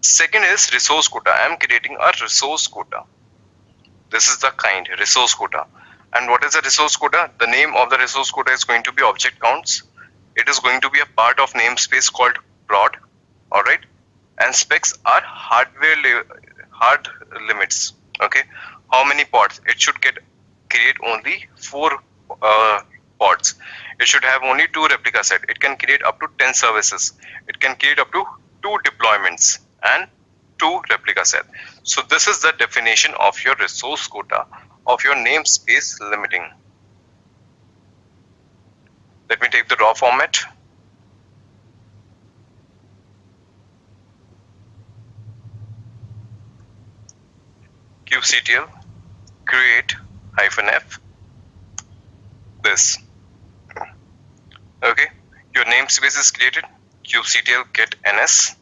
Second is resource quota. I am creating a resource quota. This is the kind, resource quota. And what is a resource quota? The name of the resource quota is going to be object counts. It is going to be a part of namespace called prod. All right. And specs are hard limits. Okay, how many pods? It should create only 4 pods. It should have only 2 replica set. It can create up to 10 services. It can create up to 2 deployments and 2 replica set. So this is the definition of your resource quota of your namespace limiting. Let me take the raw format. kubectl create -f this. Okay, your namespace is created. kubectl get ns.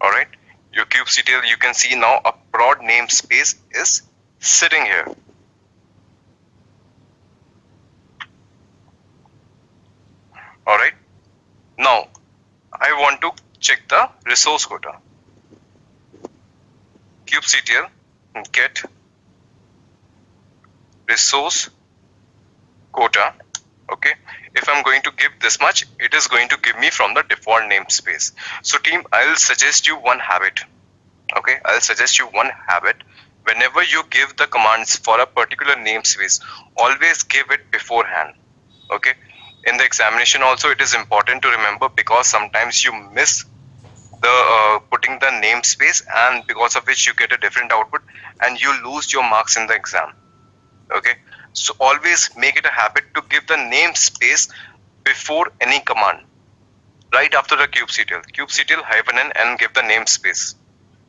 All right, your kubectl, you can see now a prod namespace is sitting here. All right. Now I want to check the resource quota. kubectl get resource quota. Okay, if I'm going to give this much, it is going to give me from the default namespace. So team, I'll suggest you one habit. Okay, I'll suggest you one habit. Whenever you give the commands for a particular namespace, always give it beforehand. Okay, in the examination also it is important to remember, because sometimes you miss the putting the namespace, and because of which you get a different output and you lose your marks in the exam. Okay, so always make it a habit to give the namespace before any command, right after the kubectl -n and give the namespace,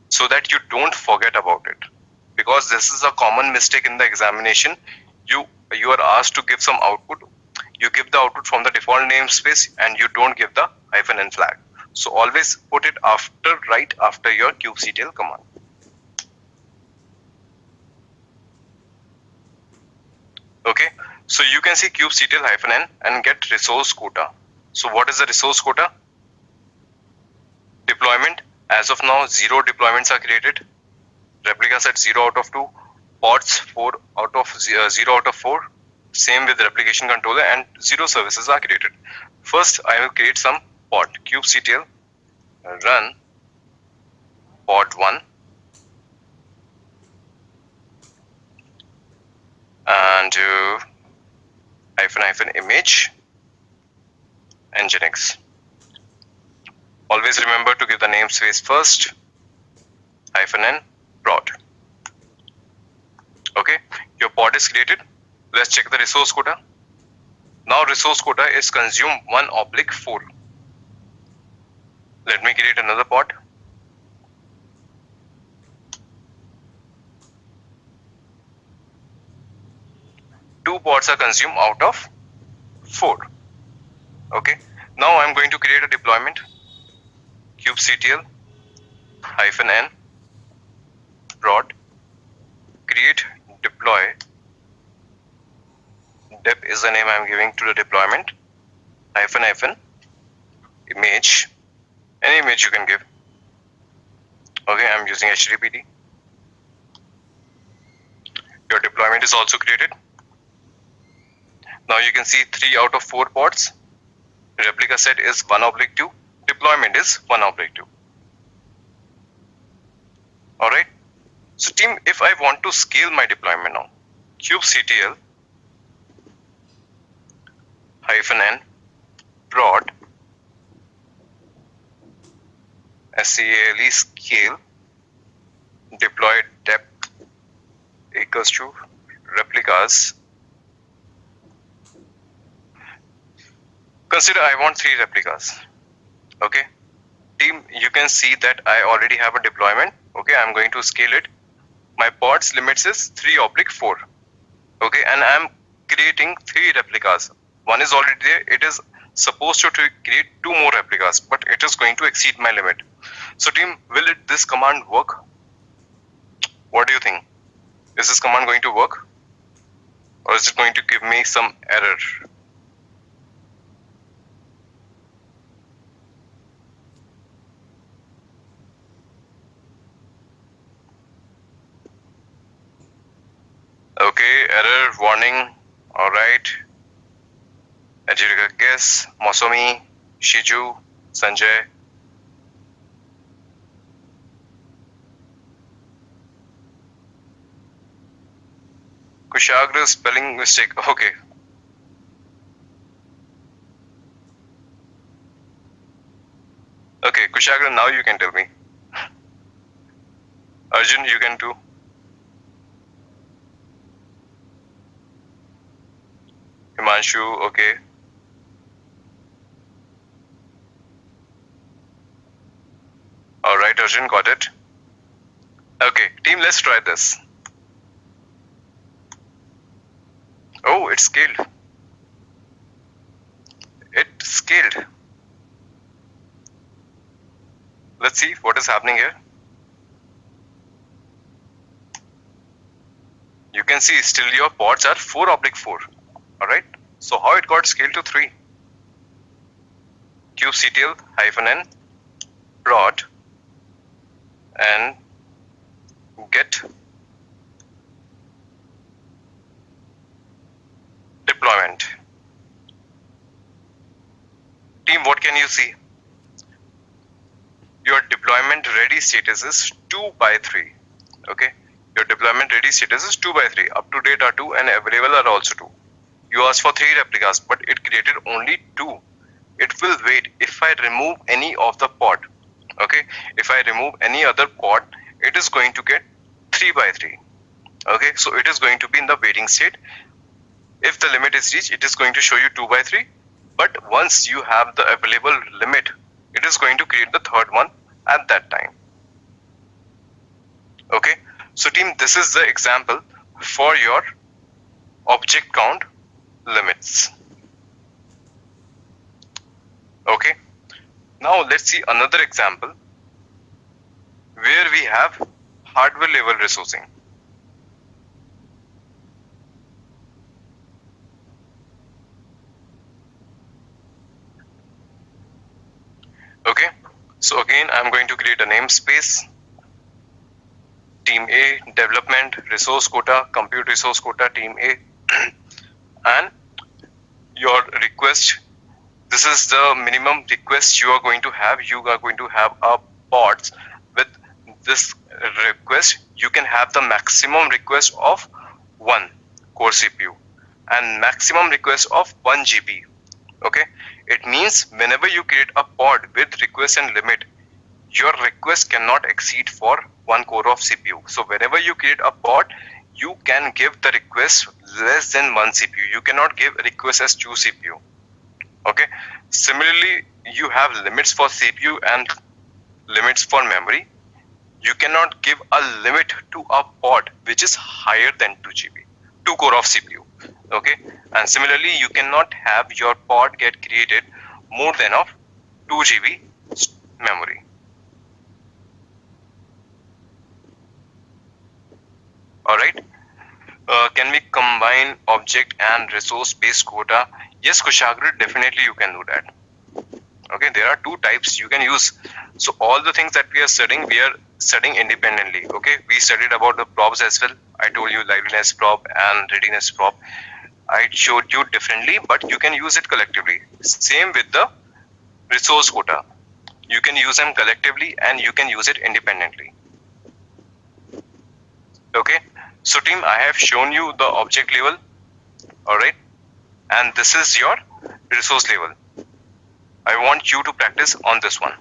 so that you don't forget about it, because this is a common mistake in the examination. You are asked to give some output, you give the output from the default namespace and you don't give the -n flag. So always put it right after your kubectl command. Okay, so you can see kubectl -n and get resource quota. So what is the resource quota? Deployment. As of now, 0 deployments are created. Replica set 0 out of 2. Pods 0 out of 4. Same with replication controller, and 0 services are created. First, I will create some pod. kubectl run pod 1 and -image nginx. Always remember to give the namespace first, -n prod. Okay, your pod is created. Let's check the resource quota. Now resource quota is consume 1/4. Let me create another pod. Two pods are consumed out of 4. Okay, now I'm going to create a deployment. kubectl -n prod create deploy. Dep is the name I'm giving to the deployment. -image. Any image you can give. Okay, I'm using HTTPD. Your deployment is also created. Now you can see 3 out of 4 pods. Replica set is 1/2. Deployment is 1/2. Alright. So team, if I want to scale my deployment now, kubectl -n prod scale deploy depth equals to replicas. Consider I want 3 replicas. Okay, team, you can see that I already have a deployment. Okay, I'm going to scale it. My pods limits is 3/4. Okay, and I'm creating 3 replicas. One is already there. It is supposed to create 2 more replicas, but it is going to exceed my limit. So team, will this command work? What do you think? Is this command going to work, or is it going to give me some error? Okay, error warning. All right. Ajirika guess, Mosomi, Shiju, Sanjay. Kushagra spelling mistake. Okay. Okay, Kushagra, now you can tell me. Arjun, you can too. Himanshu, okay. All right, Arjun, got it. Okay, team, let's try this. Oh, it scaled. It scaled. Let's see what is happening here. You can see still your pods are 4/4. All right. So how it got scaled to 3? kubectl-n prod and get deployment. Team, what can you see? Your deployment ready status is 2 by 3. Okay, your deployment ready status is 2 by 3. Up to date are 2 and available are also 2. You asked for 3 replicas, but it created only 2. It will wait if I remove any of the pod. Okay, if I remove any other pod, it is going to get 3 by 3. Okay, so it is going to be in the waiting state. If the limit is reached, it is going to show you 2 by 3. But once you have the available limit, it is going to create the third one at that time. Okay, so team, this is the example for your object count limits. Okay, now let's see another example where we have hardware level resourcing. Okay, so again, I'm going to create a namespace. Team A, development, resource quota, compute resource quota, team A. And your request, this is the minimum request you are going to have. You are going to have a pods with this request. You can have the maximum request of 1 core CPU and maximum request of 1 GB. Okay, it means whenever you create a pod with request and limit, your request cannot exceed for 1 core of CPU. So whenever you create a pod, you can give the request less than 1 CPU. You cannot give a request as 2 CPU. Okay, similarly, you have limits for CPU and limits for memory. You cannot give a limit to a pod which is higher than 2 GB, 2 core of CPU. Okay, and similarly, you cannot have your pod get created more than of 2 GB memory. Alright, can we combine object and resource based quota? Yes, Kushagra, definitely you can do that. Okay, there are 2 types you can use. So all the things that we are studying independently. Okay, we studied about the probs as well. I told you liveliness prob and readiness prob. I showed you differently, but you can use it collectively. Same with the resource quota. You can use them collectively and you can use it independently. Okay, so team, I have shown you the object level. Alright, and this is your resource level. I want you to practice on this one.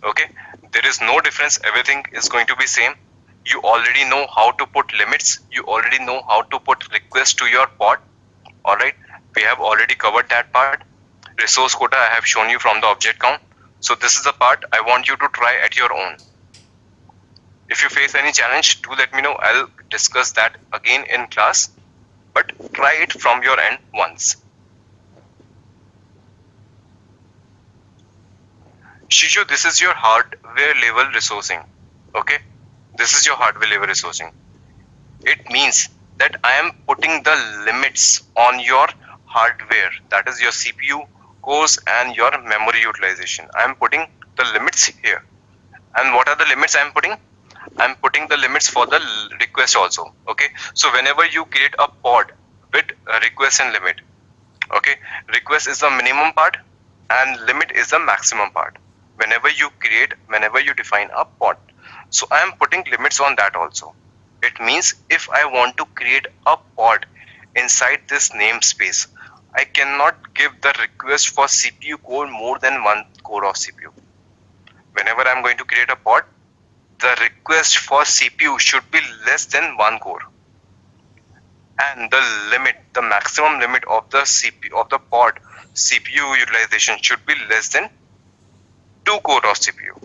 Okay, there is no difference. Everything is going to be same. You already know how to put limits. You already know how to put requests to your pod. Alright, we have already covered that part. Resource quota I have shown you from the object count. So this is the part I want you to try at your own. If you face any challenge, do let me know. I'll discuss that again in class. But try it from your end once. Shishu, this is your hardware level resourcing. Okay, this is your hardware level resourcing. It means that I am putting the limits on your hardware, that is your CPU cores and your memory utilization. I am putting the limits here. And what are the limits I am putting? I am putting the limits for the request also. Okay, so whenever you create a pod with a request and limit, okay, request is the minimum part and limit is the maximum part. Whenever you define a pod, so I am putting limits on that also. It means if I want to create a pod inside this namespace, I cannot give the request for CPU core more than 1 core of CPU. Whenever I am going to create a pod, the request for CPU should be less than 1 core, and the maximum limit of the CPU of the pod CPU utilization should be less than 2 core of CPU.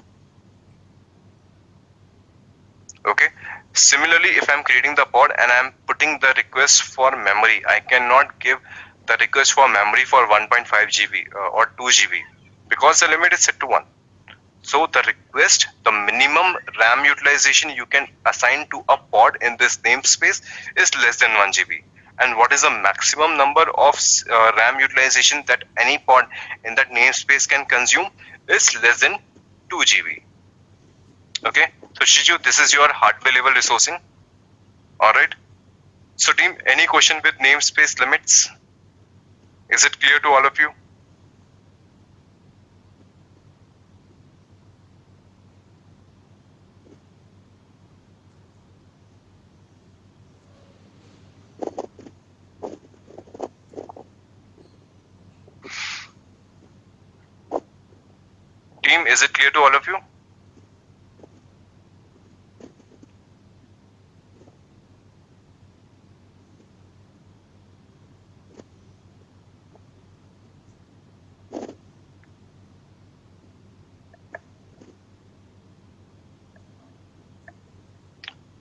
Okay, similarly, if I'm creating the pod and I'm putting the request for memory, I cannot give the request for memory for 1.5 GB or 2 GB because the limit is set to 1. So the request, the minimum RAM utilization you can assign to a pod in this namespace is less than 1 GB. and what is the maximum number of RAM utilization that any pod in that namespace can consume is less than 2 GB. Okay, so Shiju, this is your hardware level resourcing. Alright, so team, any question with namespace limits? Is it clear to all of you? Team, is it clear to all of you?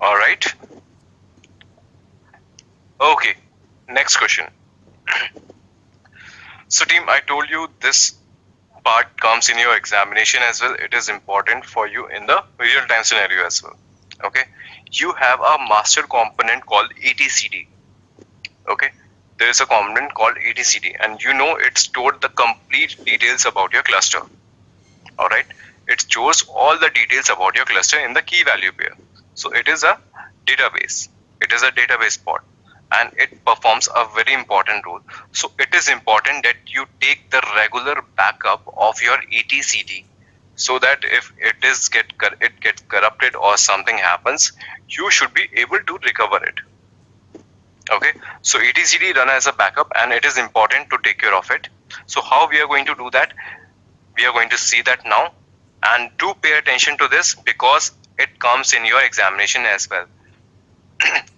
All right. Okay, next question. So team, I told you this part comes in your examination as well. It is important for you in the real time scenario as well. Okay, you have a master component called etcd. Okay, there is a component called etcd, and you know it stored the complete details about your cluster. All right, it stores all the details about your cluster in the key value pair. So it is a database. It is a database pod, and it performs a very important role. So it is important that you take the regular backup of your etcd, so that if it gets corrupted or something happens, you should be able to recover it. Okay, so etcd run as a backup, and it is important to take care of it. So how we are going to do that? We are going to see that now, and do pay attention to this because it comes in your examination as well.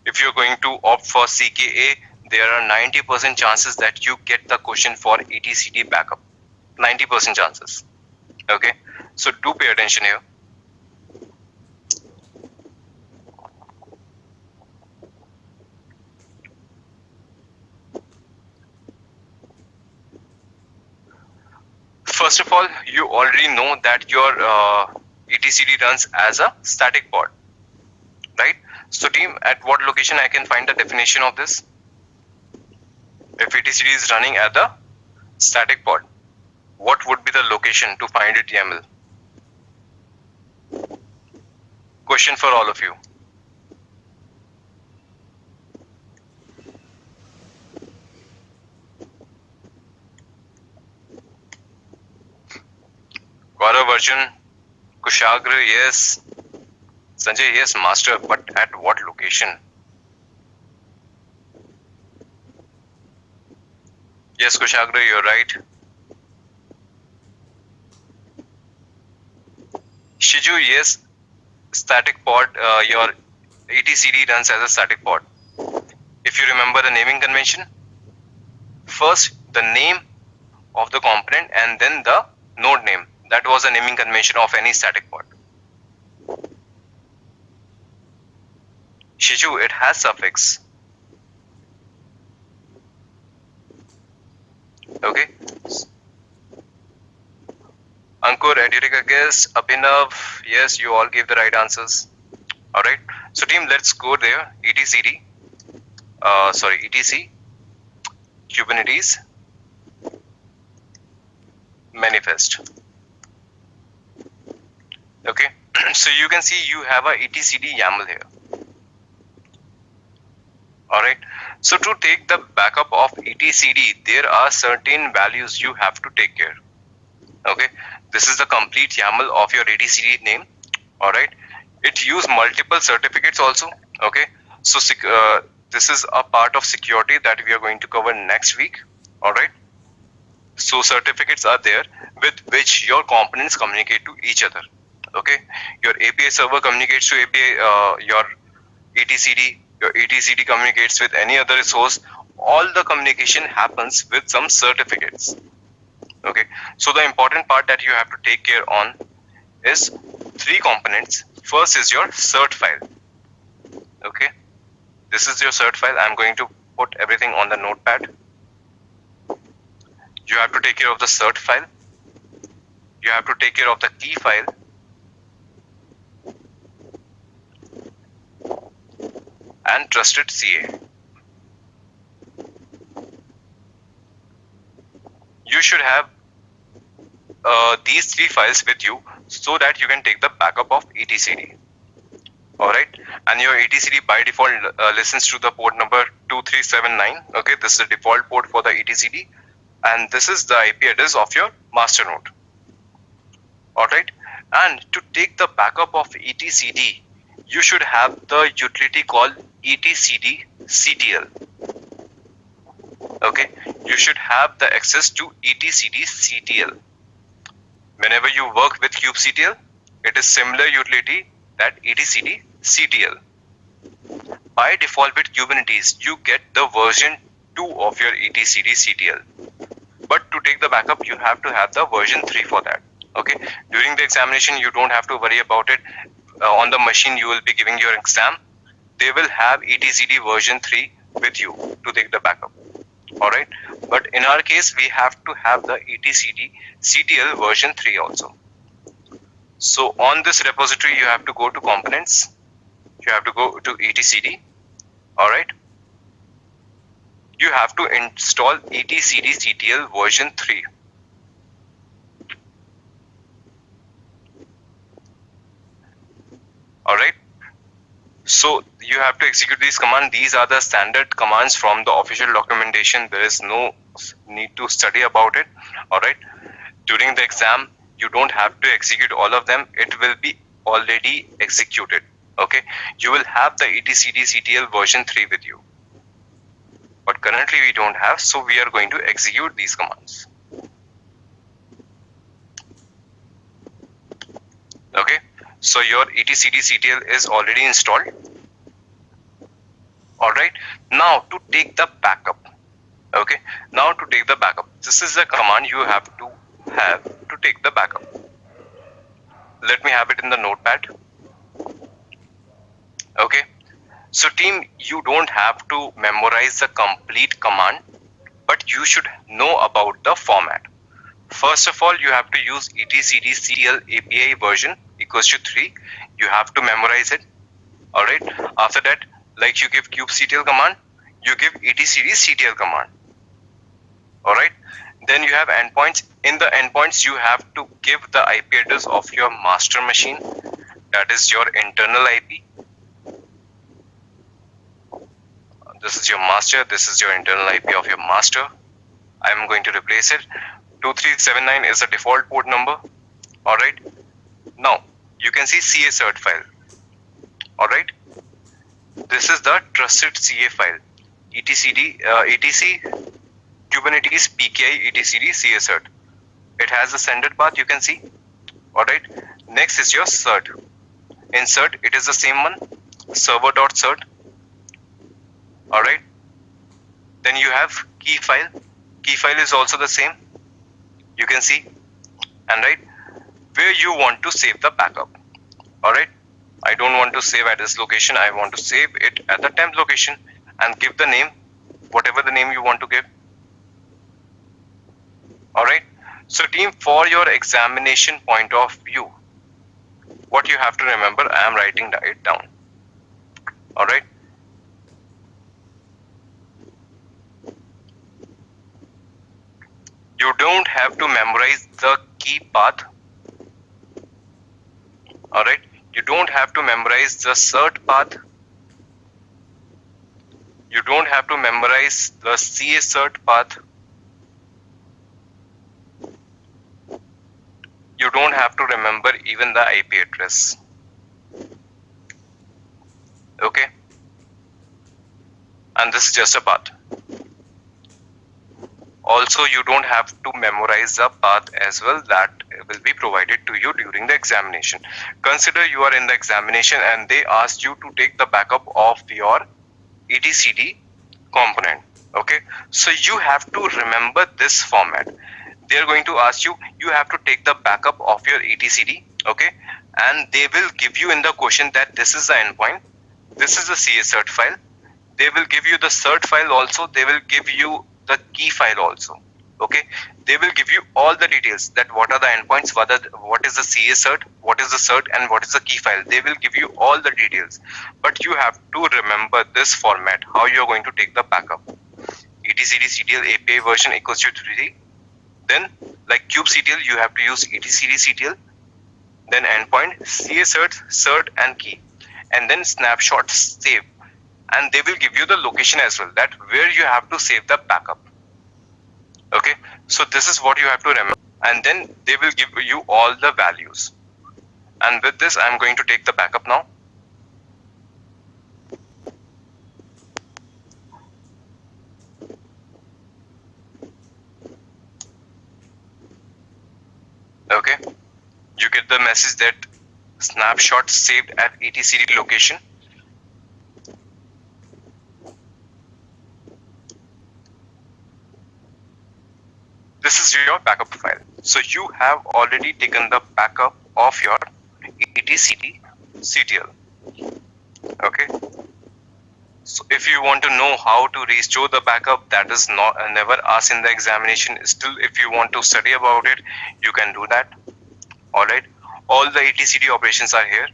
If you're going to opt for CKA, there are 90% chances that you get the question for etcd backup. 90% chances. Okay, so do pay attention here. First of all, you already know that your etcd runs as a static pod, right? So team, at what location I can find the definition of this? If etcd is running at the static pod, what would be the location to find it YAML? Question for all of you. Gaurav, Arjun, Kushagra, yes. Sanjay, yes, master, but at what location? Yes, Kushagra, you're right. Shiju, yes, static pod, your etcd runs as a static pod. If you remember the naming convention, first the name of the component and then the node name. That was a naming convention of any static pod. Shiju, it has suffix. Okay. Ankur, Edurika guess, Abhinav, yes, you all gave the right answers. Alright. So team, let's go there. etcd, etc Kubernetes manifest. Okay. So you can see you have a etcd YAML here. Alright, so to take the backup of etcd, there are certain values you have to take care. Okay, this is the complete YAML of your etcd name. Alright, it uses multiple certificates also. Okay, so this is a part of security that we are going to cover next week. Alright, so certificates are there with which your components communicate to each other. Okay, your API server communicates to API, your etcd. Your etcd communicates with any other resource. All the communication happens with some certificates. Okay, so the important part that you have to take care on is 3 components. First is your cert file. Okay, this is your cert file. I'm going to put everything on the notepad. You have to take care of the cert file. You have to take care of the key file. And trusted CA. should have these 3 files with you so that you can take the backup of etcd. Alright, and your etcd by default listens to the port number 2379. Okay, this is the default port for the etcd, and this is the IP address of your master node. Alright, and to take the backup of etcd, you should have the utility called etcd-ctl. Okay, you should have the access to etcd-ctl. Whenever you work with kubectl, it is similar utility that etcd-ctl. By default with Kubernetes, you get the version 2 of your etcd-ctl. But to take the backup, you have to have the version 3 for that. Okay, during the examination, you don't have to worry about it. On the machine you will be giving your exam, they will have etcd version 3 with you to take the backup. Alright, but in our case, we have to have the etcd-ctl version 3 also. So on this repository, you have to go to components, you have to go to etcd. Alright, you have to install etcd-ctl version 3. Alright, so you have to execute these commands. These are the standard commands from the official documentation. There is no need to study about it. Alright, during the exam, you don't have to execute all of them. It will be already executed. Okay, you will have the etcd-ctl version 3 with you. But currently we don't have, so we are going to execute these commands. Okay, so your etcd-ctl is already installed. Alright, now to take the backup. Okay, now to take the backup, this is the command you have to take the backup. Let me have it in the notepad. Okay, so team, you don't have to memorize the complete command, but you should know about the format. First of all, you have to use etcd-ctl API version equals to 3. You have to memorize it. Alright, after that, like you give kubectl command, you give etcd-ctl command. Alright, then you have endpoints. In the endpoints, you have to give the IP address of your master machine, that is your internal IP. This is your master, this is your internal IP of your master. I am going to replace it. 2379 is the default port number. Alright, now you can see CA cert file. Alright, this is the trusted CA file, etc Kubernetes PKI etcd CA cert. It has the standard path, you can see. Alright, next is your cert. In cert, it is the same one, server.cert. Alright, then you have key file. Key file is also the same, you can see. And right, where you want to save the backup. Alright, I don't want to save at this location, I want to save it at the temp location, and give the name, whatever the name you want to give. Alright, so team, for your examination point of view, what you have to remember, I am writing it down. Alright, you don't have to memorize the key path. Alright, you don't have to memorize the cert path. You don't have to memorize the CA cert path. You don't have to remember even the IP address. Okay, and this is just a path. Also, you don't have to memorize the path as well, that will be provided to you during the examination. Consider you are in the examination and they asked you to take the backup of your etcd component. Okay, so you have to remember this format. They are going to ask you, you have to take the backup of your etcd. Okay, and they will give you in the question that this is the endpoint, this is the CA cert file. They will give you the cert file also, they will give you the key file also. Okay, they will give you all the details, that what are the endpoints, what is the CA cert, what is the cert, and what is the key file. They will give you all the details, but you have to remember this format, how you are going to take the backup. etcd-ctl API version equals to 3. Then like kubectl, you have to use etcd-ctl, then endpoint, cert, and key, and then snapshot save, and they will give you the location as well, that where you have to save the backup. Okay, so this is what you have to remember, and then they will give you all the values. And with this, I'm going to take the backup now. Okay, you get the message that snapshot saved at etcd location. This is your backup file. So you have already taken the backup of your etcd-ctl. Okay. So if you want to know how to restore the backup, that is not never asked in the examination. Still, if you want to study about it, you can do that. All right. All the etcd operations are here.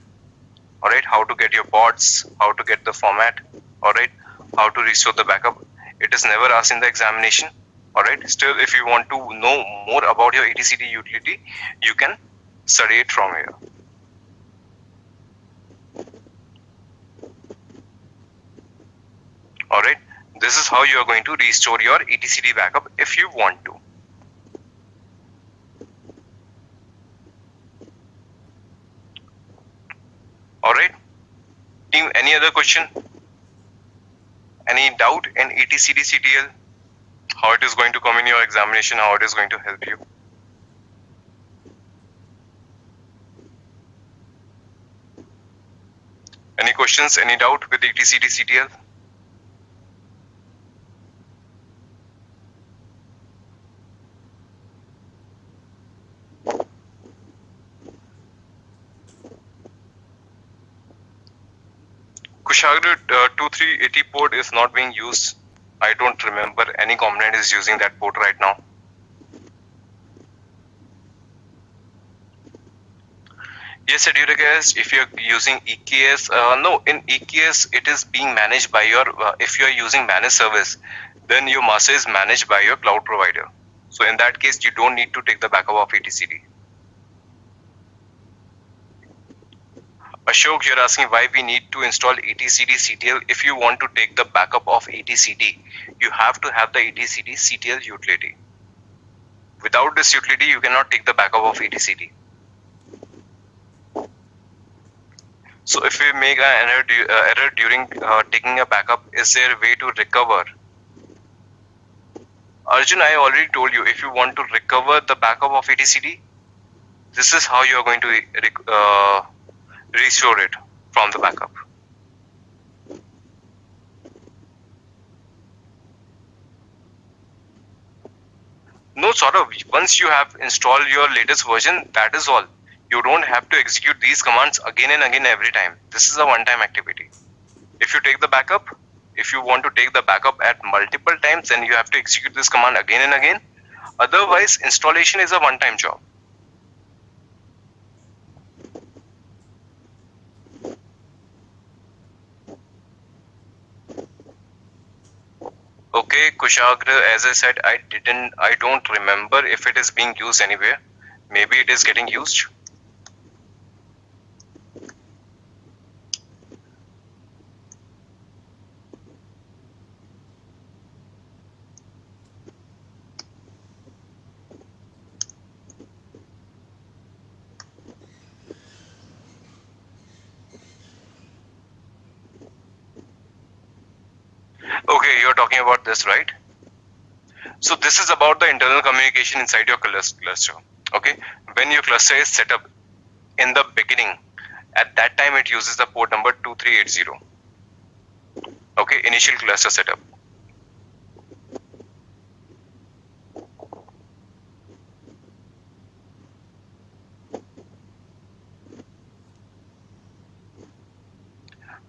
All right. How to get your pods, how to get the format. All right. How to restore the backup. It is never asked in the examination. All right. Still, if you want to know more about your etcd utility, you can study it from here. All right. This is how you are going to restore your etcd backup if you want to. All right. Team, any other question? Any doubt in etcd-ctl? How it is going to come in your examination, how it is going to help you? Any questions, any doubt with etcd-ctl? Kushagra 2380 port is not being used. I don't remember any component is using that port right now. Yes, Educators, if you're using EKS, no, in EKS it is being managed by your, if you're using managed service, then your master is managed by your cloud provider. So in that case, you don't need to take the backup of etcd. Ashok, you're asking why we need to install etcd-ctl. If you want to take the backup of etcd, you have to have the etcd-ctl utility. Without this utility, you cannot take the backup of etcd. So if we make an error during taking a backup, is there a way to recover? Arjun, I already told you, if you want to recover the backup of etcd, this is how you are going to restore it from the backup. No, sort of. Once you have installed your latest version, that is all. You don't have to execute these commands again and again every time. This is a one-time activity. If you take the backup, if you want to take the backup at multiple times, then you have to execute this command again and again. Otherwise, installation is a one-time job. Okay, Kushagra, as I said, I don't remember if it is being used anywhere. Maybe it is getting used. Okay, you're talking about this, right? So this is about the internal communication inside your cluster. Okay, when your cluster is set up in the beginning, at that time it uses the port number 2380. Okay, initial cluster setup.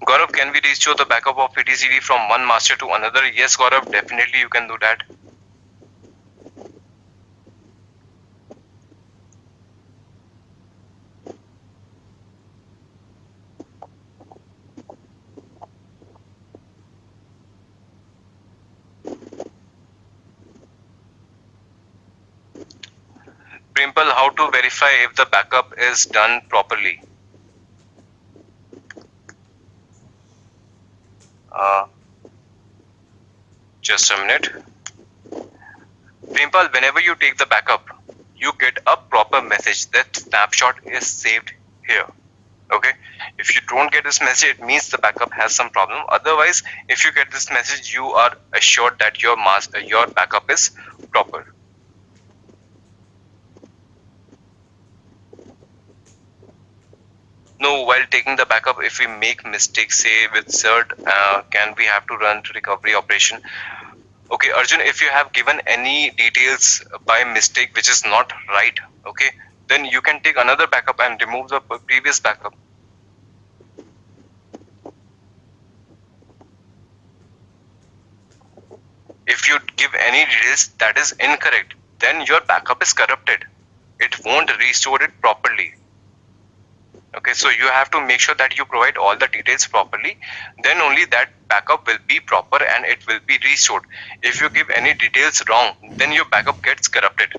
Gaurav, can we restore the backup of etcd from one master to another? Yes, Gaurav, definitely you can do that. Primpal, how to verify if the backup is done properly? Just a minute. Primpal, whenever you take the backup, you get a proper message that snapshot is saved here. Okay, if you don't get this message, it means the backup has some problem. Otherwise, if you get this message, you are assured that your backup is proper. No, while taking the backup, if we make mistakes, say with cert, can we have to run recovery operation? Okay, Arjun, if you have given any details by mistake which is not right, okay, then you can take another backup and remove the previous backup. If you give any details that is incorrect, then your backup is corrupted. It won't restore it properly. Okay, so you have to make sure that you provide all the details properly, then only that backup will be proper and it will be restored. If you give any details wrong, then your backup gets corrupted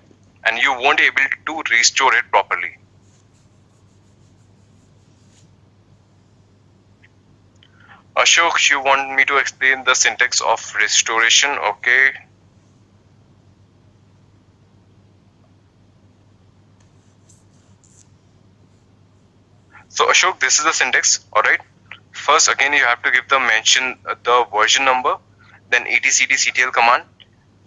and you won't be able to restore it properly. Ashok, you want me to explain the syntax of restoration? Okay. So Ashok, this is the syntax, alright. First, again, you have to give the the version number, then etcd-ctl command.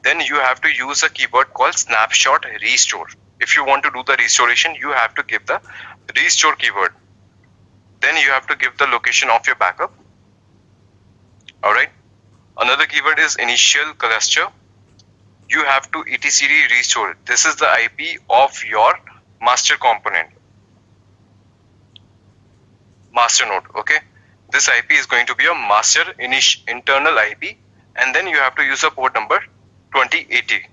Then you have to use a keyword called snapshot restore. If you want to do the restoration, you have to give the restore keyword. Then you have to give the location of your backup. Alright. Another keyword is initial cluster. You have to etcd restore. This is the IP of your master component. Master node, okay. This IP is going to be a master internal IP, and then you have to use a port number 2080.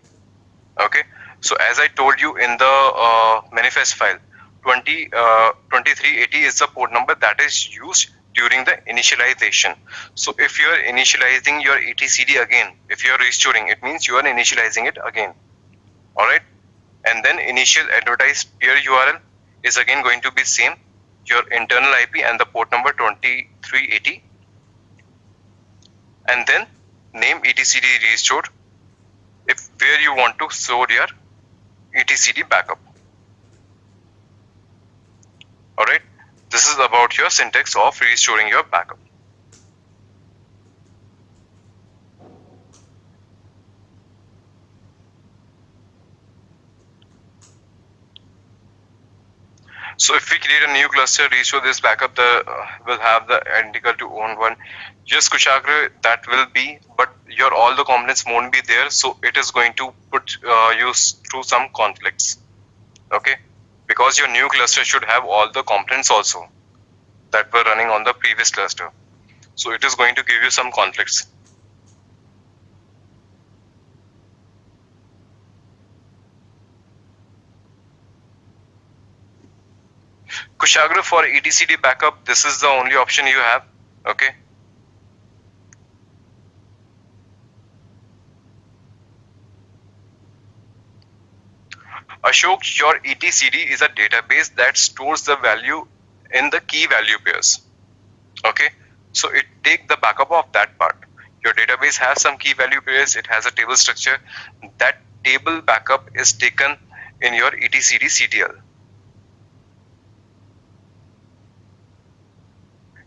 Okay, so as I told you in the manifest file, 2380 is the port number that is used during the initialization. So if you are initializing your etcd again, if you are restoring, it means you are initializing it again. All right, and then initial advertised peer URL is again going to be same, your internal IP and the port number 2380, and then name etcd restored if where you want to store your etcd backup. All right, this is about your syntax of restoring your backup. So if we create a new cluster, restore this backup, will have the identical to own one. Yes, Kushagra, that will be, but your all the components won't be there, so it is going to put you through some conflicts. Okay, because your new cluster should have all the components also that were running on the previous cluster. So it is going to give you some conflicts. Kushagra, for etcd backup, this is the only option you have. Okay. Ashok, your etcd is a database that stores the value in the key value pairs. Okay, so it takes the backup of that part. Your database has some key value pairs, it has a table structure. That table backup is taken in your etcd-ctl.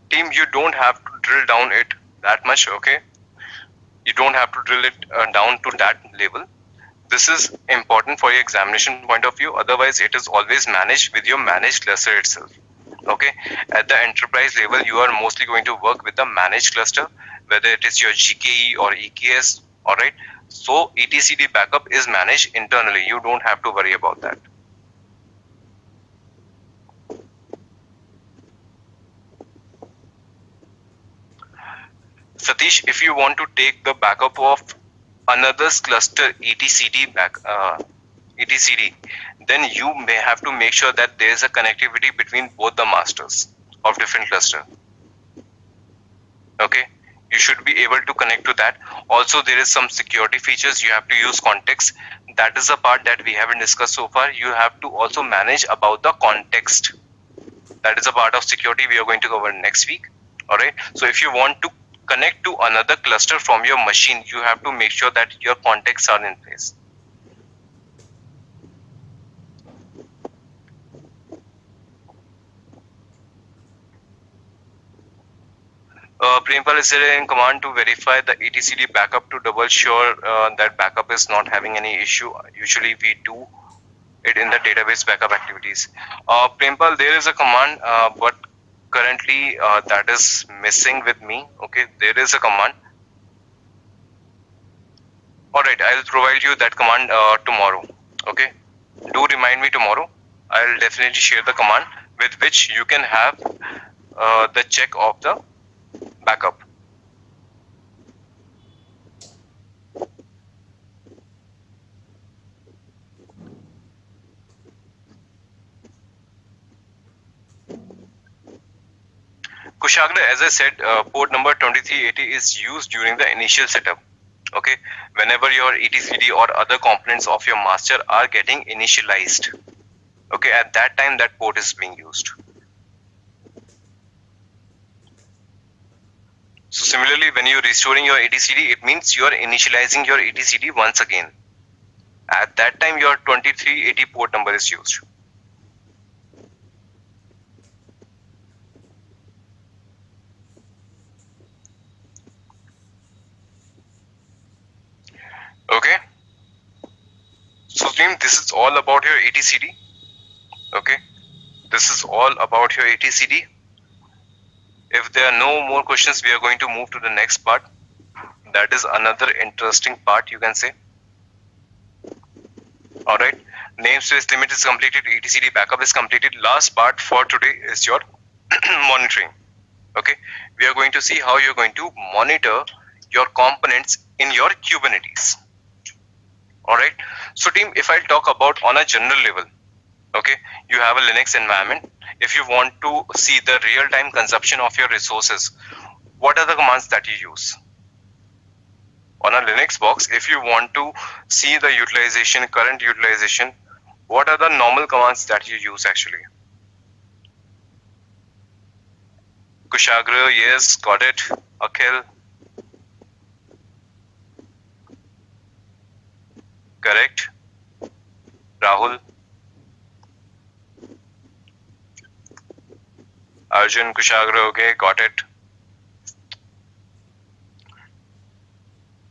Team, you don't have to drill down it that much, okay? You don't have to drill it down to that level. This is important for your examination point of view. Otherwise, it is always managed with your managed cluster itself. Okay, at the enterprise level, you are mostly going to work with the managed cluster, whether it is your GKE or EKS. All right, so etcd backup is managed internally. You don't have to worry about that. Satish, if you want to take the backup of another's cluster etcd then you may have to make sure that there is a connectivity between both the masters of different cluster. Okay, You should be able to connect to that. Also, there is some security features. You have to use context. That is a part that we haven't discussed so far. You have to also manage about the context. That is a part of security we are going to cover next week. All right. So if you want to connect to another cluster from your machine, you have to make sure that your contexts are in place. Prempal, is there a command to verify the etcd backup to double sure that backup is not having any issue? Usually we do it in the database backup activities. Prempal, there is a command, but currently that is missing with me. Okay, there is a command. All right, I'll provide you that command tomorrow. Okay, do remind me tomorrow. I'll definitely share the command with which you can have the check of the backup. Kushagra, as I said, port number 2380 is used during the initial setup. Okay, whenever your etcd or other components of your master are getting initialized. Okay, at that time that port is being used. So similarly, when you're restoring your etcd, it means you're initializing your etcd once again. At that time, your 2380 port number is used. Okay. So team, this is all about your etcd. Okay. This is all about your etcd. If there are no more questions, we are going to move to the next part. That is another interesting part, you can say. All right. Namespace limit is completed. etcd backup is completed. Last part for today is your monitoring. Okay. We are going to see how you're going to monitor your components in your Kubernetes. All right. So team, if I talk about on a general level, okay, you have a Linux environment. If you want to see the real-time consumption of your resources, what are the commands that you use? On a Linux box, if you want to see the utilization, current utilization, what are the normal commands that you use actually? Kushagra, yes, got it. Akhil, correct. Rahul, Arjun, Kushagra, okay, got it.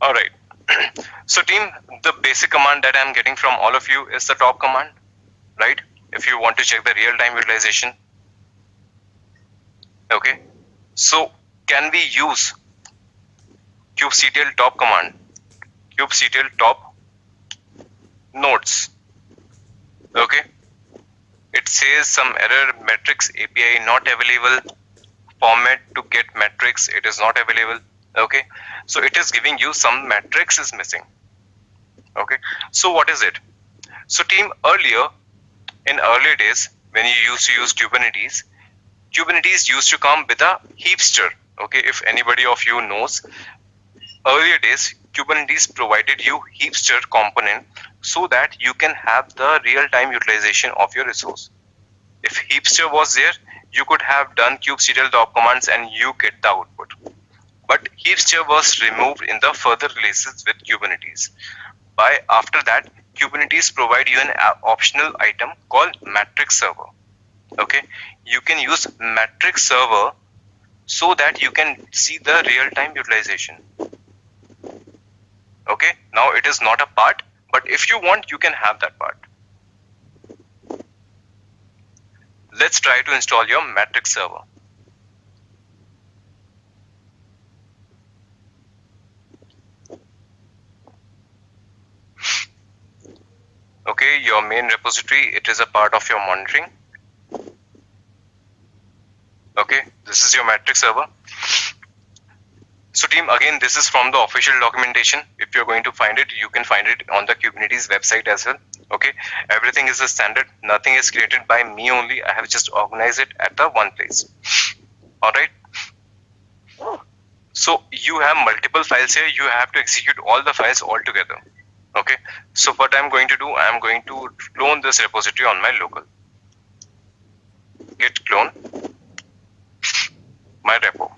All right. So team, the basic command that I'm getting from all of you is the top command, right? If you want to check the real-time utilization. Okay. So can we use kubectl top command? Kubectl top nodes. Okay. It says some error, metrics API not available, format to get metrics, it is not available. Okay, so it is giving you some metrics is missing. Okay, so what is it? So team, in earlier days, when you used to use Kubernetes used to come with a heapster. Okay, if anybody of you knows, earlier days Kubernetes provided you heapster component so that you can have the real-time utilization of your resource. If heapster was there, you could have done kubectl top commands and you get the output. But heapster was removed in the further releases with Kubernetes. After that, Kubernetes provide you an optional item called matrix server. Okay, you can use matrix server so that you can see the real-time utilization. Okay, now it is not a part, but if you want, you can have that part. Let's try to install your matrix server. Okay, your main repository, it is a part of your monitoring. Okay, this is your matrix server. So team, again, this is from the official documentation. If you're going to find it, you can find it on the Kubernetes website as well. Okay, everything is a standard. Nothing is created by me only. I have just organized it at the one place. All right. So you have multiple files here. You have to execute all the files all together. Okay. So what I'm going to do, I'm going to clone this repository on my local. Git clone my repo.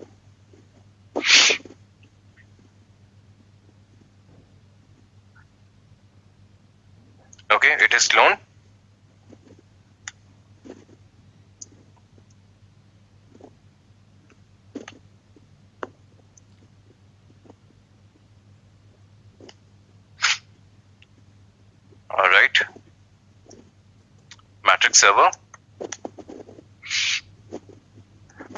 Okay, it is cloned. All right. Matrix server.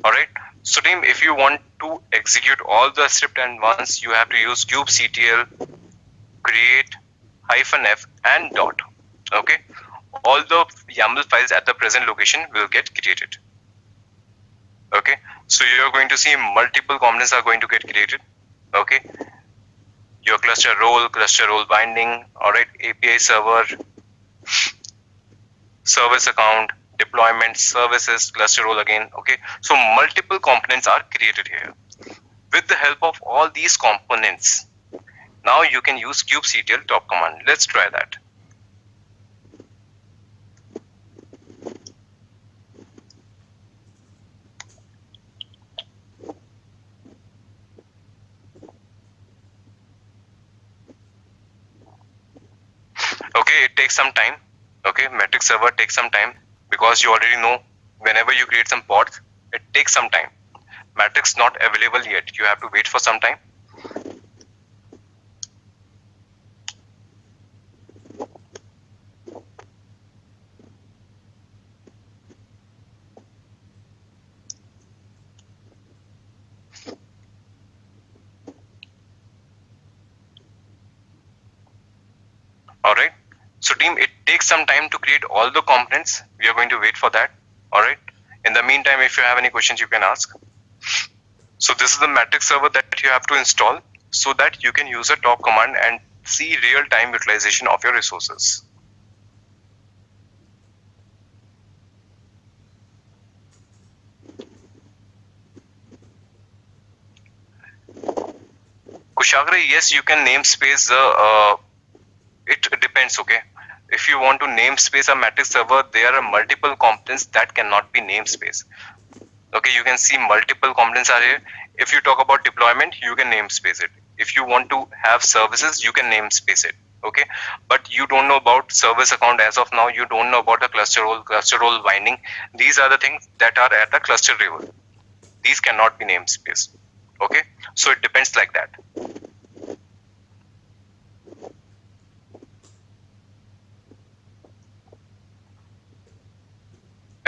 All right. So team, if you want to execute all the script at once, you have to use kubectl create -f and dot. Okay. All the YAML files at the present location will get created. Okay. So you're going to see multiple components are going to get created. Okay. Your cluster role binding. All right. API server, service account, deployment, services, cluster role again. Okay, so multiple components are created here. With the help of all these components, now you can use kubectl top command. Let's try that. Okay, it takes some time. Okay, metric server takes some time because you already know whenever you create some pods, it takes some time. Matrix not available yet. You have to wait for some time. All right. So team, it takes some time to create all the components. We are going to wait for that. All right. In the meantime, if you have any questions, you can ask. So this is the matrix server that you have to install so that you can use a top command and see real-time utilization of your resources. Kushagra, yes, you can namespace the. It depends. Okay, if you want to namespace a matrix server, there are multiple components that cannot be namespace. Okay, you can see multiple components are here. If you talk about deployment, you can namespace it. If you want to have services, you can namespace it. Okay, but you don't know about service account as of now. You don't know about the cluster role binding. These are the things that are at the cluster level. These cannot be namespaced. Okay, so it depends like that.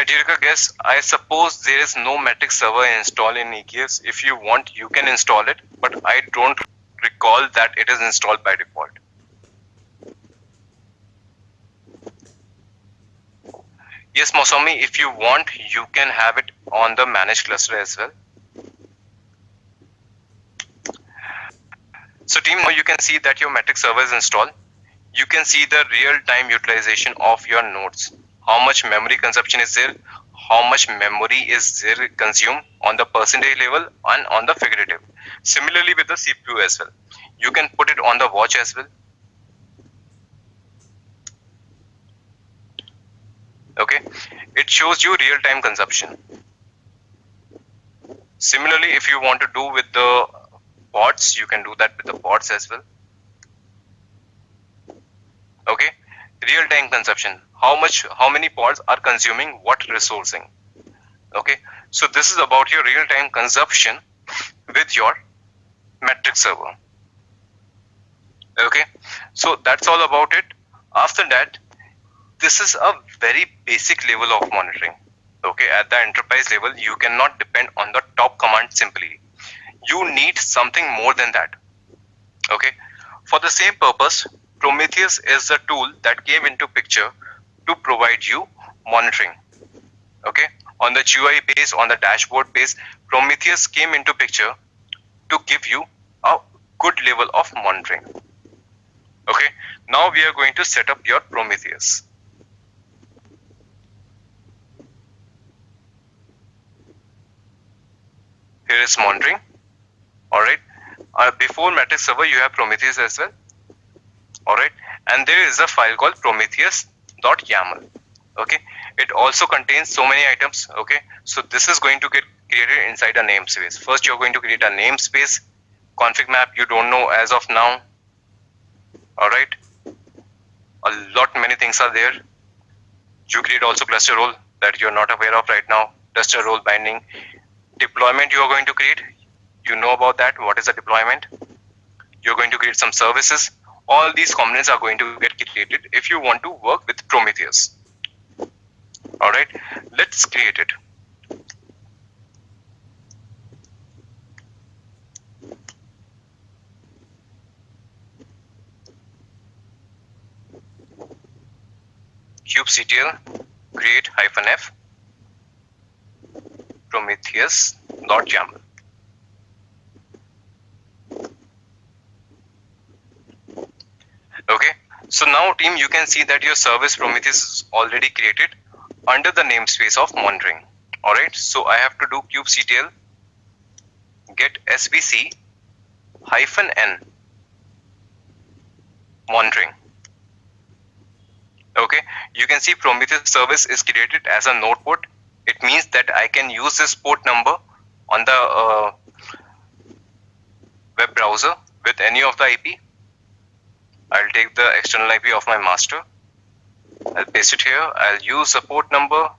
Adhirika, guess, I suppose there is no matrix server installed in EKS. If you want, you can install it, but I don't recall that it is installed by default. Yes, Mosami, if you want, you can have it on the managed cluster as well. So team, now you can see that your matrix server is installed. You can see the real-time utilization of your nodes. How much memory consumption is there, how much memory is there consumed on the percentage level and on the figurative. Similarly with the CPU as well. You can put it on the watch as well. Okay, it shows you real-time consumption. Similarly, if you want to do with the pods, you can do that with the pods as well. Okay, real-time consumption. How many pods are consuming what resourcing. Okay, so this is about your real-time consumption with your matrix server. Okay, so that's all about it. After that, this is a very basic level of monitoring. Okay, at the enterprise level, you cannot depend on the top command simply. You need something more than that. Okay, for the same purpose, Prometheus is the tool that came into picture to provide you monitoring. Okay, on the GUI base, on the dashboard base, Prometheus came into picture to give you a good level of monitoring. Okay, now we are going to set up your Prometheus. Here is monitoring. Alright. Before Matrix Server, you have Prometheus as well. Alright. And there is a file called prometheus.yaml. Okay. It also contains so many items. Okay. So this is going to get created inside a namespace. First, you're going to create a namespace. ConfigMap, you don't know as of now. Alright. A lot many things are there. You create also cluster role that you're not aware of right now. Cluster role binding. Deployment you are going to create. You know about that. What is a deployment? You're going to create some services. All these components are going to get created if you want to work with Prometheus. Alright, let's create it. kubectl create -f prometheus.yaml. Okay, so now team, you can see that your service Prometheus is already created under the namespace of monitoring. Alright, so I have to do kubectl get svc -n monitoring. Okay, you can see Prometheus service is created as a node port. It means that I can use this port number on the web browser with any of the IP. I'll take the external IP of my master. I'll paste it here. I'll use a port number.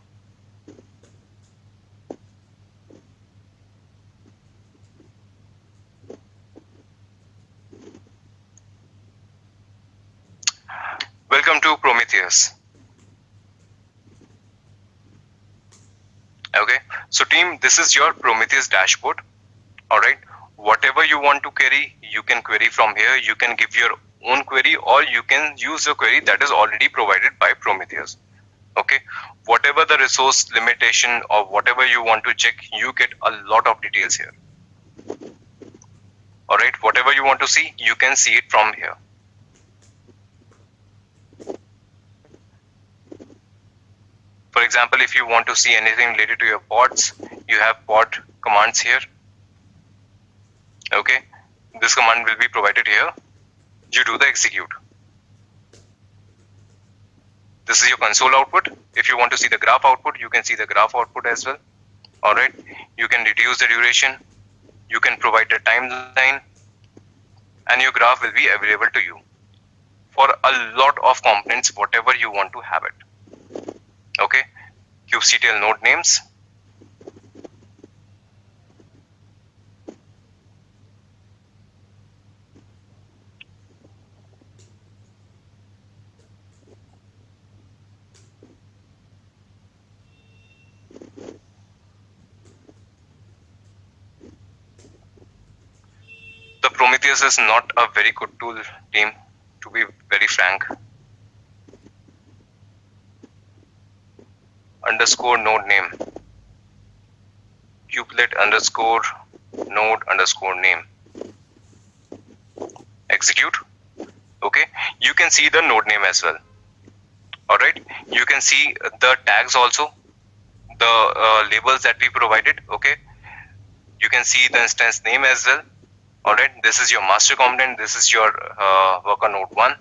Welcome to Prometheus. Okay, so team, this is your Prometheus dashboard. Alright, whatever you want to query, you can query from here. You can give your own query or you can use a query that is already provided by Prometheus. Okay, whatever the resource limitation or whatever you want to check, you get a lot of details here. Alright, whatever you want to see, you can see it from here. For example, if you want to see anything related to your pods, you have pod commands here. Okay, this command will be provided here. You do the execute. This is your console output. If you want to see the graph output, you can see the graph output as well. Alright, you can reduce the duration. You can provide the timeline and your graph will be available to you for a lot of components, whatever you want to have it. Okay, kubectl node names. The Prometheus is not a very good tool, team, to be very frank. Underscore node name, kubelet underscore node underscore name, execute. Okay, you can see the node name as well. Alright, you can see the tags also, the labels that we provided. Okay, you can see the instance name as well. Alright, this is your master component, this is your worker node 1.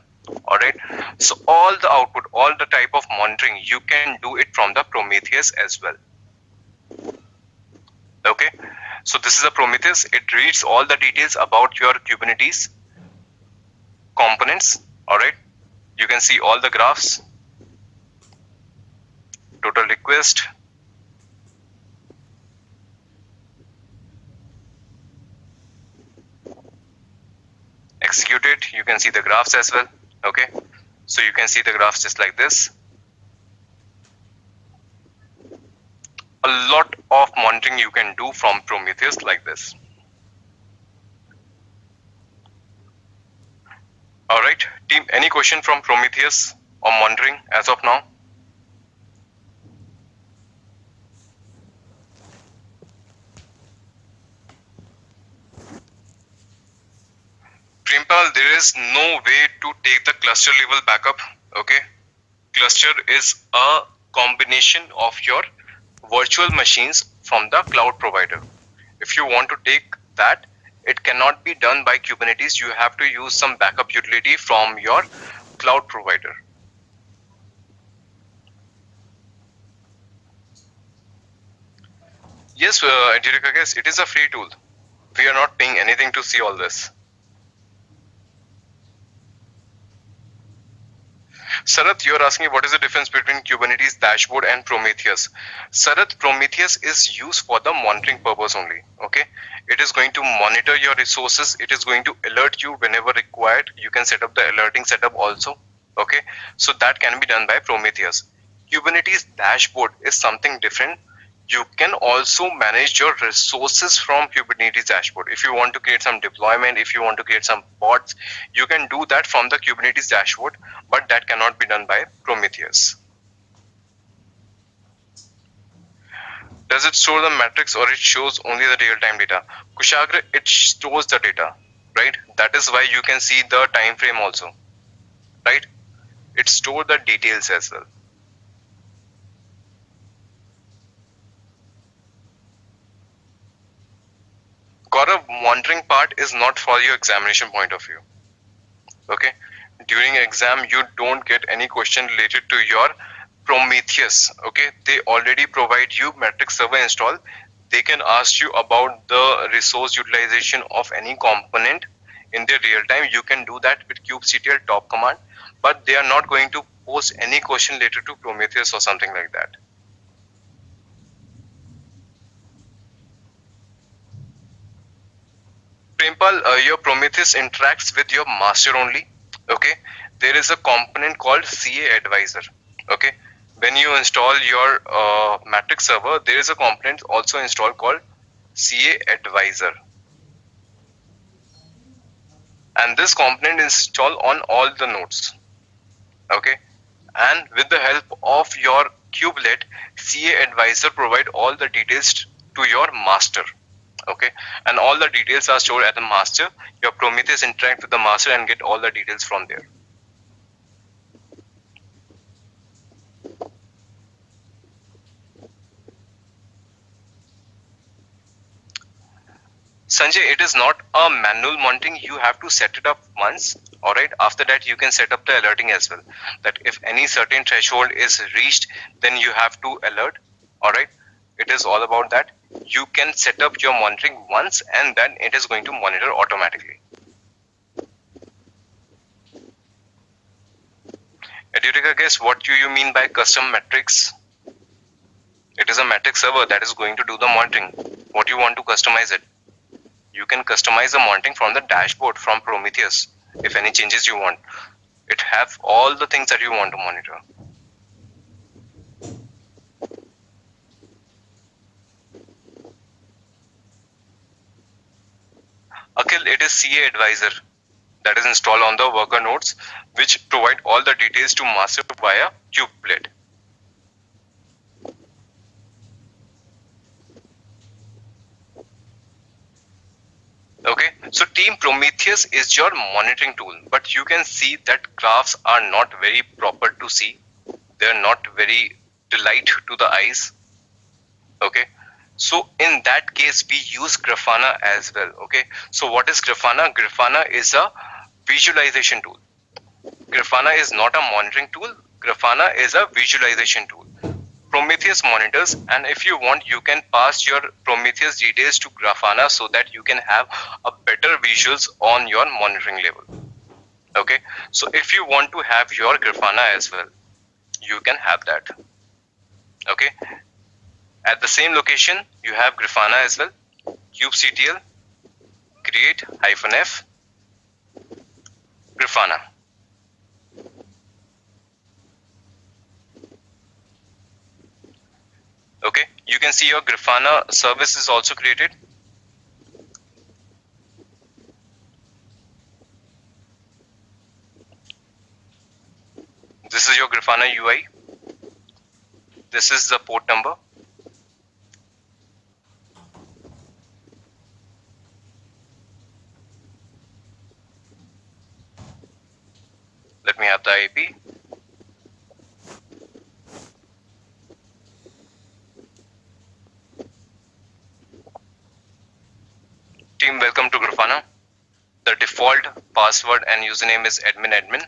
Alright, so all the output, all the type of monitoring, you can do it from the Prometheus as well. Okay, so this is a Prometheus. It reads all the details about your Kubernetes components. Alright, you can see all the graphs, total request, execute it. You can see the graphs as well. Okay, so you can see the graphs just like this. A lot of monitoring you can do from Prometheus like this. Alright, team, any question from Prometheus or monitoring as of now? Primpal, there is no way to take the cluster level backup. Okay, cluster is a combination of your virtual machines from the cloud provider. If you want to take that, it cannot be done by Kubernetes. You have to use some backup utility from your cloud provider. Yes, Dirika, guess it is a free tool. We are not paying anything to see all this. Sarath, you are asking what is the difference between Kubernetes dashboard and Prometheus. Sarath, Prometheus is used for the monitoring purpose only. Okay, it is going to monitor your resources. It is going to alert you whenever required. You can set up the alerting setup also. Okay, so that can be done by Prometheus. Kubernetes dashboard is something different. You can also manage your resources from Kubernetes dashboard. If you want to create some deployment, if you want to create some pods, you can do that from the Kubernetes dashboard, but that cannot be done by Prometheus. Does it store the metrics or it shows only the real-time data? Kushagra, it stores the data, right? That is why you can see the time frame also, right? It stores the details as well. Gaurav, monitoring part is not for your examination point of view. Okay, during exam you don't get any question related to your Prometheus. Okay, they already provide you metric server install. They can ask you about the resource utilization of any component in the real time. You can do that with kubectl top command, but they are not going to post any question related to Prometheus or something like that. Prempal, your Prometheus interacts with your master only. Okay, there is a component called CA advisor. Okay, when you install your matrix server, there is a component also installed called CA advisor, and this component is installed on all the nodes. Okay, and with the help of your kubelet, CA advisor provide all the details to your master. Okay, and all the details are stored at the master. Your Prometheus interact with the master and get all the details from there. Sanjay, it is not a manual monitoring. You have to set it up once. All right, after that you can set up the alerting as well, that if any certain threshold is reached, then you have to alert. All right, it is all about that. You can set up your monitoring once and then it is going to monitor automatically. Edurika, guess what do you mean by custom metrics? It is a metric server that is going to do the monitoring. What you want to customize it? You can customize the monitoring from the dashboard from Prometheus if any changes you want. It have all the things that you want to monitor. Akhil, it is CA advisor that is installed on the worker nodes, which provide all the details to master via kubelet. Okay, so Team Prometheus is your monitoring tool, but you can see that graphs are not very proper to see. They're not very delight to the eyes. Okay, so in that case, we use Grafana as well. Okay, so what is Grafana? Grafana is a visualization tool. Grafana is not a monitoring tool. Grafana is a visualization tool. Prometheus monitors, and if you want, you can pass your Prometheus details to Grafana so that you can have a better visuals on your monitoring level. Okay, so if you want to have your Grafana as well, you can have that. Okay, at the same location you have Grafana as well. kubectl create -f Grafana. Okay, you can see your Grafana service is also created. This is your Grafana UI. This is the port number. Let me have the IP. Team team, welcome to Grafana. The default password and username is admin.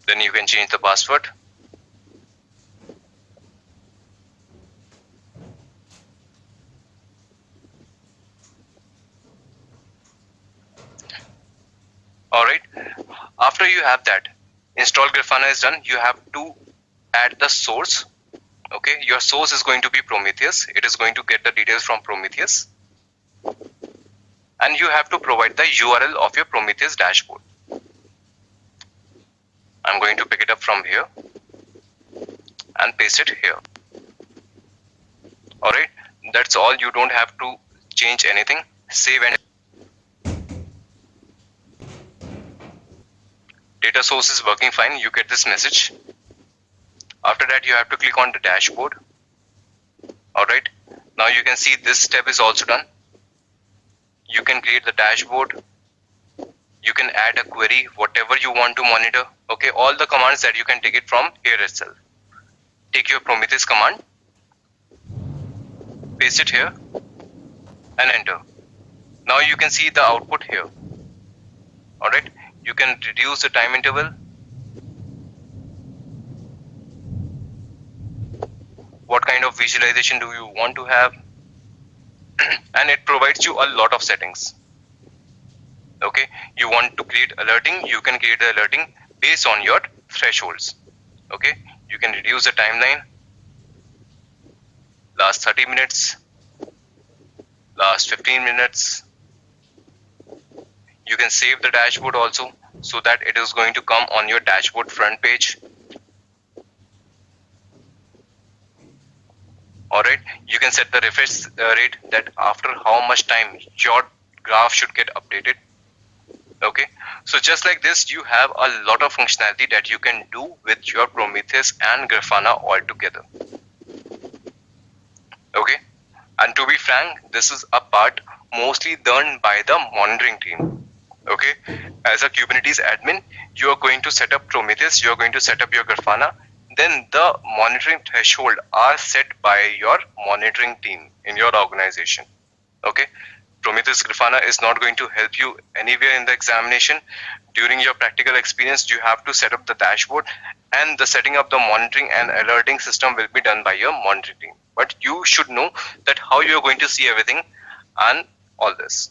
Then you can change the password. Alright, after you have that, install Grafana is done, you have to add the source. Okay, your source is going to be Prometheus. It is going to get the details from Prometheus. And you have to provide the URL of your Prometheus dashboard. I'm going to pick it up from here and paste it here. Alright, that's all. You don't have to change anything. Save and data source is working fine. You get this message. After that, you have to click on the dashboard. Alright, now you can see this step is also done. You can create the dashboard. You can add a query, whatever you want to monitor. Okay, all the commands that you can take it from here itself. Take your Prometheus command, paste it here, and enter. Now you can see the output here. Alright, you can reduce the time interval. What kind of visualization do you want to have? And it provides you a lot of settings. Okay, you want to create alerting, you can create the alerting based on your thresholds. Okay, you can reduce the timeline, last 30 minutes, last 15 minutes. You can save the dashboard also, so that it is going to come on your dashboard front page. Alright, you can set the refresh rate, that after how much time your graph should get updated. Okay, so just like this, you have a lot of functionality that you can do with your Prometheus and Grafana all together. Okay, and to be frank, this is a part mostly done by the monitoring team. Okay, as a Kubernetes admin, you are going to set up Prometheus, you are going to set up your Grafana, then the monitoring threshold are set by your monitoring team in your organization. Okay, Prometheus Grafana is not going to help you anywhere in the examination. During your practical experience, you have to set up the dashboard, and the setting up the monitoring and alerting system will be done by your monitoring team. But you should know that how you are going to see everything and all this.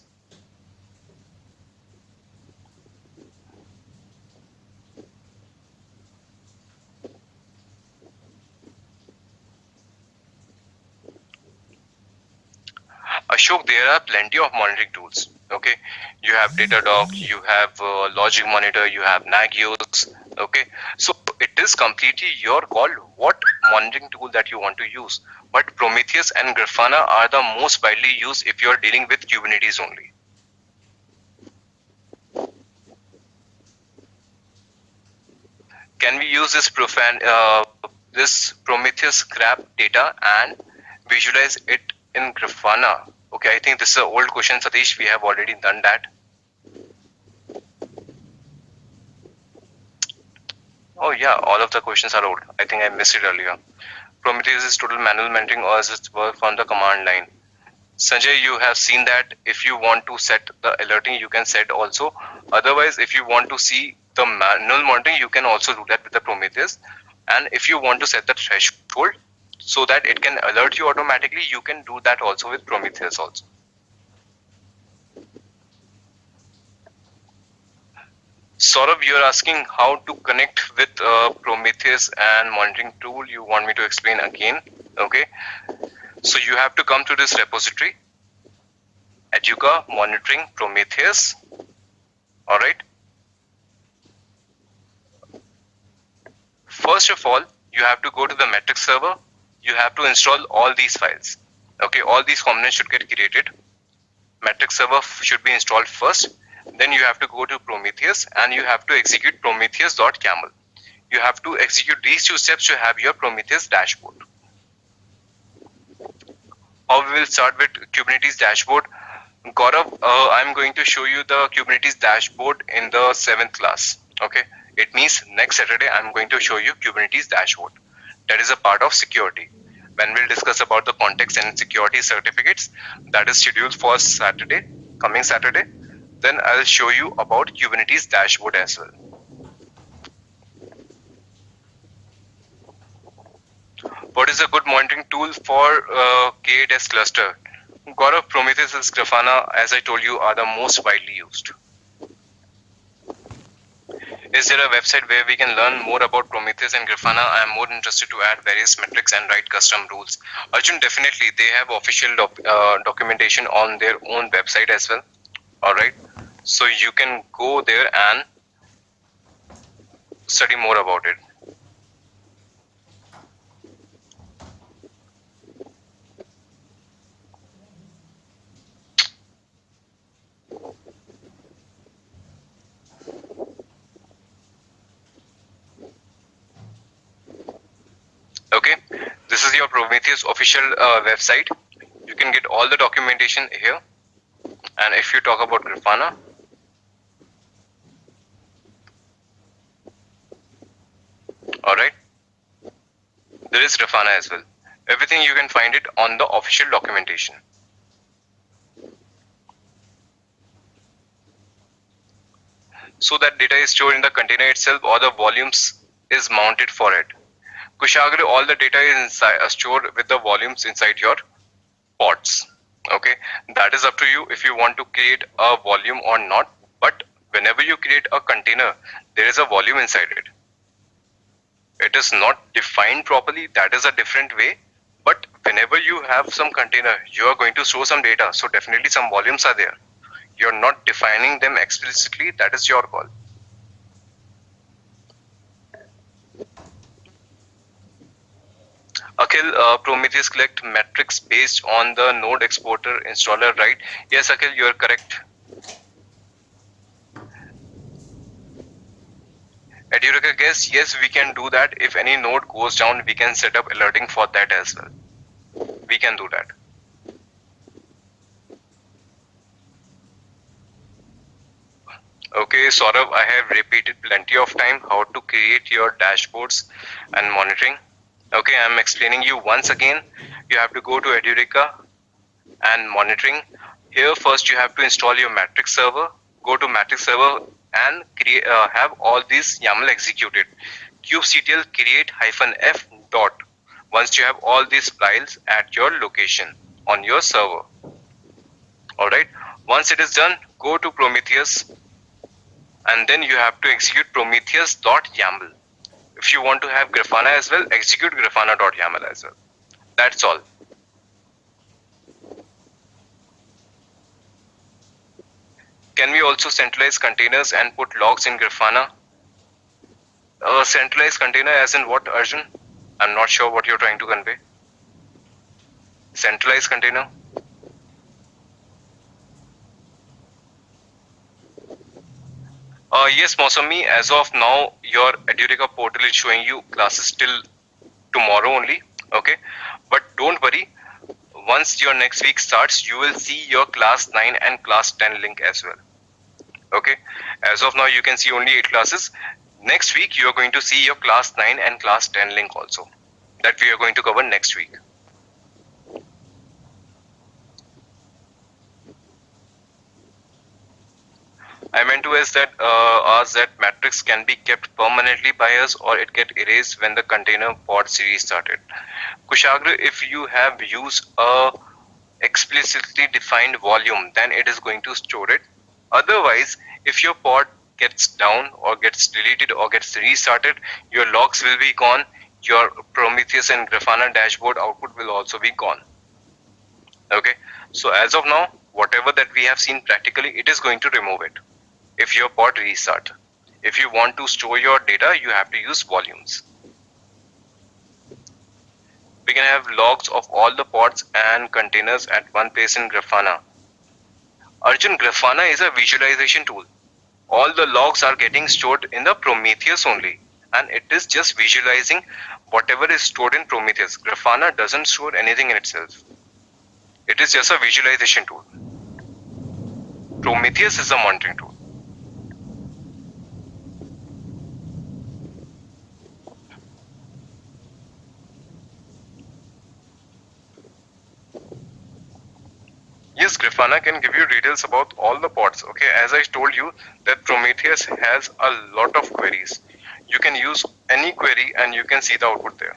Ashok, there are plenty of monitoring tools. Okay, you have Datadog, you have Logic Monitor, you have Nagios. Okay, so it is completely your call what monitoring tool that you want to use. But Prometheus and Grafana are the most widely used if you are dealing with Kubernetes only. Can we use this Prometheus grab data and visualize it in Grafana? Okay, I think this is an old question, Satish. We have already done that. Oh yeah, all of the questions are old. I think I missed it earlier. Prometheus is total manual mentoring, or is it work on the command line? Sanjay, you have seen that if you want to set the alerting, you can set also. Otherwise, if you want to see the manual monitoring, you can also do that with the Prometheus. And if you want to set the threshold so that it can alert you automatically, you can do that also with Prometheus also. Saurabh, you're asking how to connect with Prometheus and monitoring tool. You want me to explain again? Okay. So you have to come to this repository, Educa Monitoring Prometheus. All right. First of all, you have to go to the metric server. You have to install all these files. Okay, all these components should get created. Metric server should be installed first. Then you have to go to Prometheus and you have to execute prometheus.camel. You have to execute these two steps to have your Prometheus dashboard. How we will start with Kubernetes dashboard. Gaurav, I'm going to show you the Kubernetes dashboard in the 7th class. Okay, it means next Saturday I'm going to show you Kubernetes dashboard. That is a part of security. When we'll discuss about the context and security certificates, that is scheduled for Saturday, coming Saturday. Then I'll show you about Kubernetes dashboard as well. What is a good monitoring tool for K8s cluster? Gaurav, Prometheus and Grafana, as I told you, are the most widely used. Is there a website where we can learn more about Prometheus and Grafana? I am more interested to add various metrics and write custom rules. Arjun, definitely, they have official documentation on their own website as well. All right, so you can go there and study more about it. Okay, this is your Prometheus official website. You can get all the documentation here. And if you talk about Grafana, all right, there is Grafana as well. Everything you can find it on the official documentation. So that data is stored in the container itself or the volumes is mounted for it. Kushagra, all the data is stored with the volumes inside your pods. Okay, that is up to you if you want to create a volume or not. But whenever you create a container, there is a volume inside it. It is not defined properly, that is a different way. But whenever you have some container, you are going to store some data. So definitely some volumes are there. You're not defining them explicitly, that is your call. Akhil, Prometheus collect metrics based on the node exporter installer, right? Yes, Akhil, you are correct. Edureka guess, yes, we can do that. If any node goes down, we can set up alerting for that as well. We can do that. Okay, Saurav, I have repeated plenty of time how to create your dashboards and monitoring. Okay, I'm explaining you once again. You have to go to Edureka and monitoring. Here first you have to install your matrix server. Go to matrix server and create, have all these YAML executed. kubectl create -f dot. Once you have all these files at your location on your server. Alright, once it is done, go to Prometheus and then you have to execute prometheus.yaml. If you want to have Grafana as well, execute grafana.yaml as well. That's all. Can we also centralize containers and put logs in Grafana? Centralized container as in what, Arjun? I'm not sure what you're trying to convey. Centralized container? Yes, Mosami, as of now, your Edureka portal is showing you classes till tomorrow only, okay? But don't worry, once your next week starts, you will see your class 9 and class 10 link as well, okay? As of now, you can see only 8 classes. Next week, you are going to see your class 9 and class 10 link also, that we are going to cover next week. I meant to ask that matrix can be kept permanently by us or it get erased when the container pod series started. Kushagra, if you have used a explicitly defined volume, then it is going to store it. Otherwise, if your pod gets down or gets deleted or gets restarted, your logs will be gone. Your Prometheus and Grafana dashboard output will also be gone. Okay, so as of now, whatever that we have seen practically, it is going to remove it if your pod restart. If you want to store your data, you have to use volumes. We can have logs of all the pods and containers at one place in Grafana. Arjun, Grafana is a visualization tool. All the logs are getting stored in the Prometheus only, and it is just visualizing whatever is stored in Prometheus. Grafana doesn't store anything in itself. It is just a visualization tool. Prometheus is a monitoring tool. this Grafana can give you details about all the pods. Okay, as I told you that Prometheus has a lot of queries. You can use any query and you can see the output there.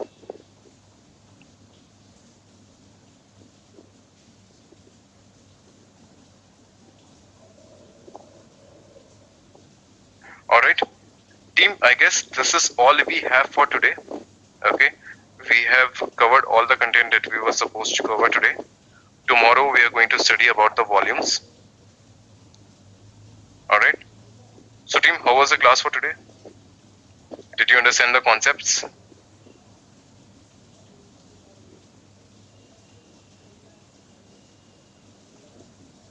Alright, team, I guess this is all we have for today. Okay, we have covered all the content that we were supposed to cover today. Tomorrow we are going to study about the volumes. Alright, so team, how was the class for today? Did you understand the concepts?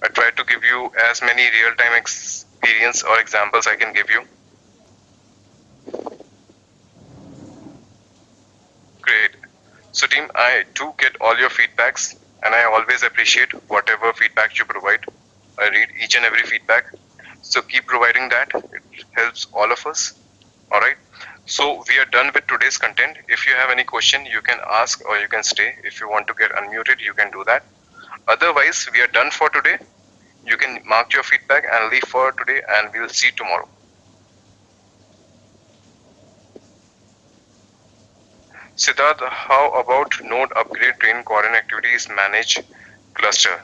I tried to give you as many real-time experience or examples I can give you. Great. So team, I do get all your feedbacks and I always appreciate whatever feedback you provide. I read each and every feedback. So keep providing that. It helps all of us. Alright. So we are done with today's content. If you have any question, you can ask or you can stay. If you want to get unmuted, you can do that. Otherwise, we are done for today. You can mark your feedback and leave for today and we'll see tomorrow. Siddharth, how about node upgrade train coordinate activities manage cluster?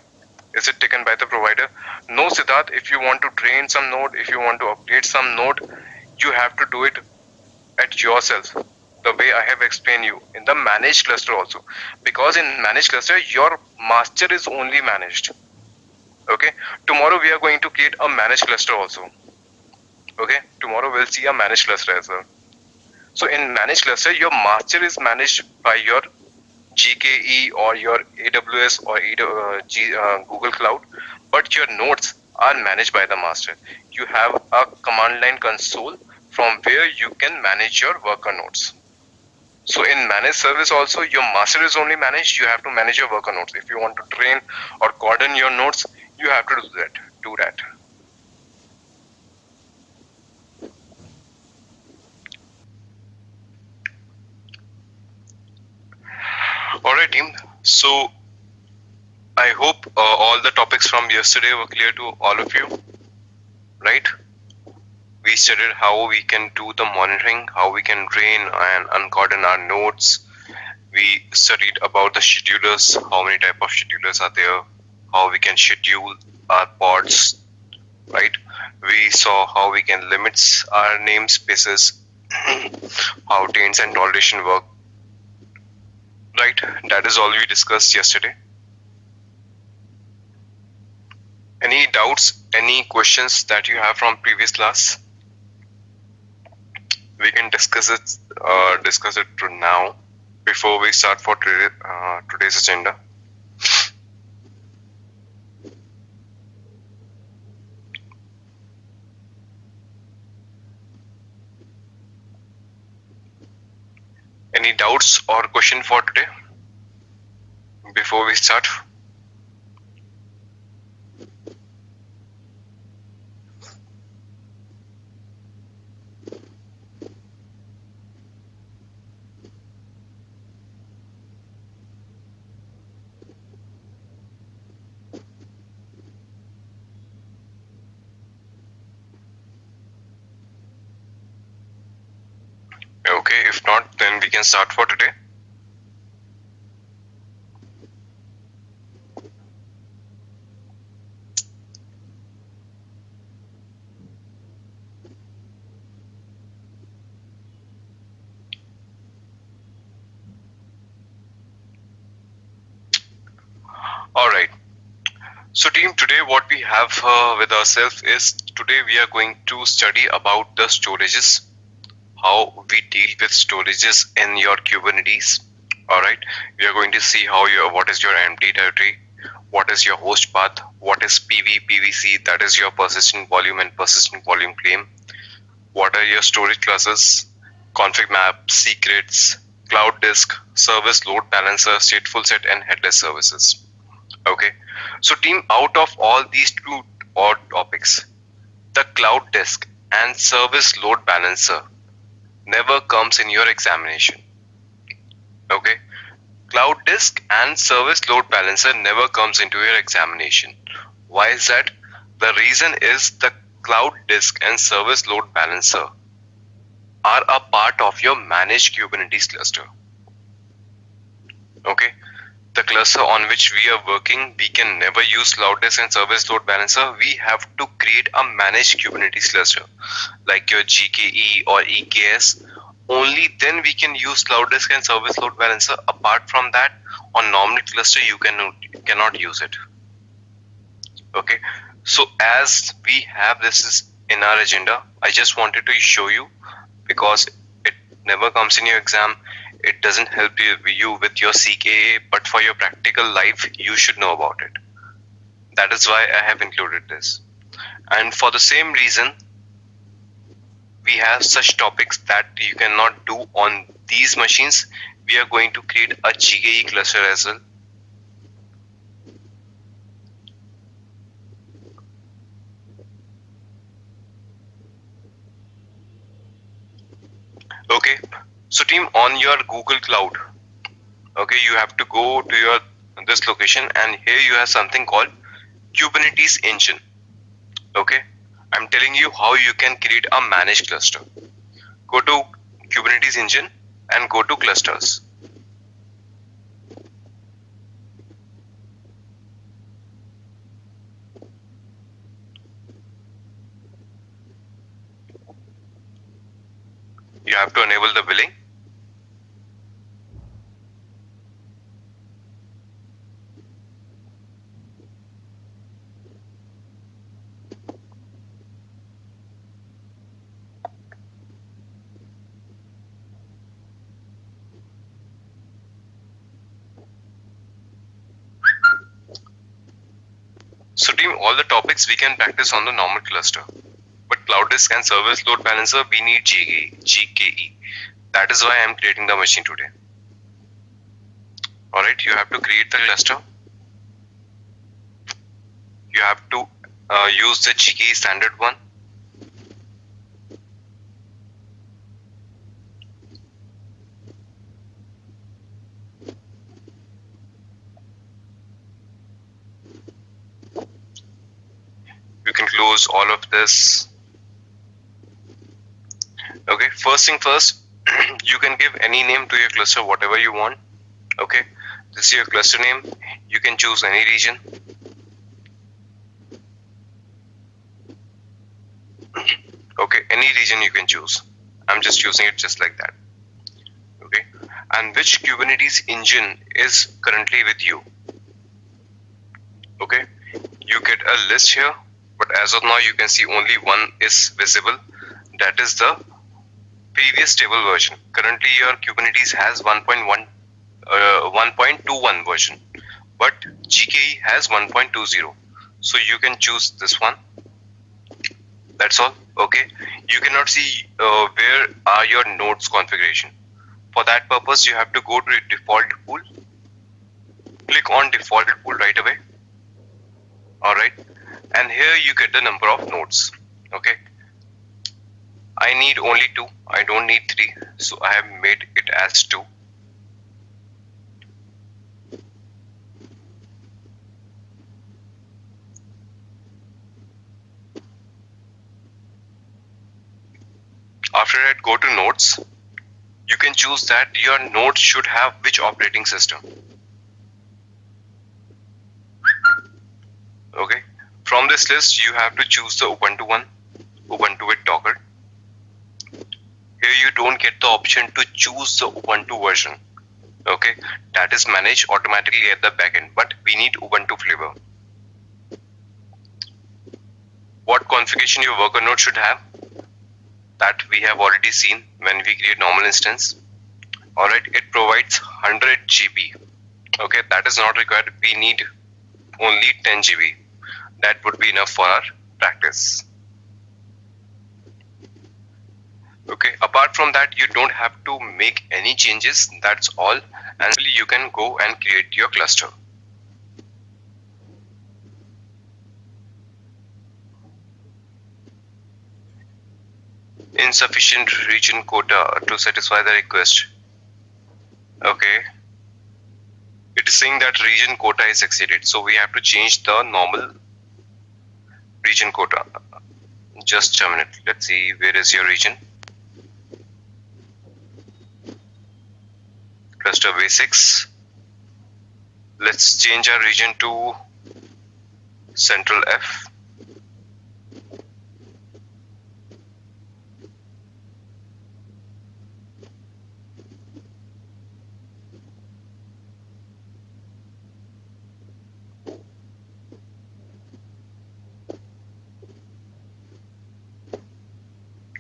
Is it taken by the provider? No, Siddharth, if you want to train some node, if you want to update some node, you have to do it at yourself. The way I have explained you in the managed cluster also. Because in managed cluster, your master is only managed. Okay, tomorrow we are going to create a managed cluster also. Okay, tomorrow we'll see a managed cluster as well. So in managed cluster, your master is managed by your GKE or your AWS or Google Cloud, but your nodes are managed by the master. You have a command line console from where you can manage your worker nodes. So in managed service also, your master is only managed. You have to manage your worker nodes. If you want to train or coordinate your nodes, you have to do that. Alright team, so I hope all the topics from yesterday were clear to all of you, right? We studied how we can do the monitoring, how we can train and uncoordinate our nodes. We studied about the schedulers, how many type of schedulers are there, how we can schedule our pods, right? We saw how we can limit our namespaces, how taints and toleration work, right? That is all we discussed yesterday. Any doubts, any questions that you have from previous class? We can discuss it now before we start for today's agenda. Any doubts or question for today before we start? Okay, if not, then we can start for today. All right. So team, today what we have with ourselves is today we are going to study about the storages, how we deal with storages in your Kubernetes. All right, we are going to see what is your empty directory, what is your host path, what is PVC, that is your persistent volume and persistent volume claim, what are your storage classes, ConfigMap Secrets, Cloud Disk, Service Load Balancer, StatefulSet and Headless Services. Okay, so team, out of all these two odd topics, the Cloud Disk and Service Load Balancer never comes in your examination. Okay, Cloud disk and service load balancer never comes into your examination. Why is that? The reason is the cloud disk and service load balancer are a part of your managed Kubernetes cluster. Okay, the cluster on which we are working, we can never use cloud disk and service load balancer. We have to create a managed Kubernetes cluster like your GKE or EKS. Only then we can use cloud disk and service load balancer. Apart from that, on normal cluster you cannot use it. Okay, so as we have this in our agenda, I just wanted to show you, because it never comes in your exam. It doesn't help you with your CKA, but for your practical life you should know about it. That is why I have included this. And for the same reason, we have such topics that you cannot do on these machines. We are going to create a GKE cluster as well. Okay, so team, on your Google Cloud, okay, you have to go to this location, and here you have something called Kubernetes engine. Okay, I'm telling you how you can create a managed cluster. Go to Kubernetes engine and go to clusters. You have to enable the billing. So team, all the topics we can practice on the normal cluster. But cloud disk and service load balancer, we need GKE. That is why I am creating the machine today. Alright, you have to create the cluster. You have to use the GKE standard one. You can close all of this. Okay, first thing first, you can give any name to your cluster, whatever you want. Okay, this is your cluster name. You can choose any region. Okay, any region you can choose. I'm just using it just like that. Okay, and which Kubernetes engine is currently with you? Okay, you get a list here, but as of now you can see only one is visible. That is the previous stable version. Currently your Kubernetes has 1.21 version, but GKE has 1.20. So you can choose this one. That's all. Okay, you cannot see where are your nodes configuration. For that purpose, you have to go to default pool. Click on default pool right away. Alright, and here you get the number of nodes. Okay, I need only 2, I don't need 3, so I have made it as 2. After that, go to nodes. You can choose that your node should have which operating system. Okay, from this list you have to choose the Ubuntu one, Ubuntu with Docker. Here you don't get the option to choose the Ubuntu version. Okay, that is managed automatically at the backend, but we need Ubuntu flavor. What configuration your worker node should have, that we have already seen when we create normal instance. Alright, it provides 100 GB. Okay, that is not required. We need only 10 GB. That would be enough for our practice. Okay, apart from that, you don't have to make any changes. That's all, and you can go and create your cluster. Insufficient region quota to satisfy the request. Okay, it is saying that region quota is exceeded, so we have to change the normal region quota. Just a minute, let's see, where is your region? Cluster basics. Let's change our region to Central F.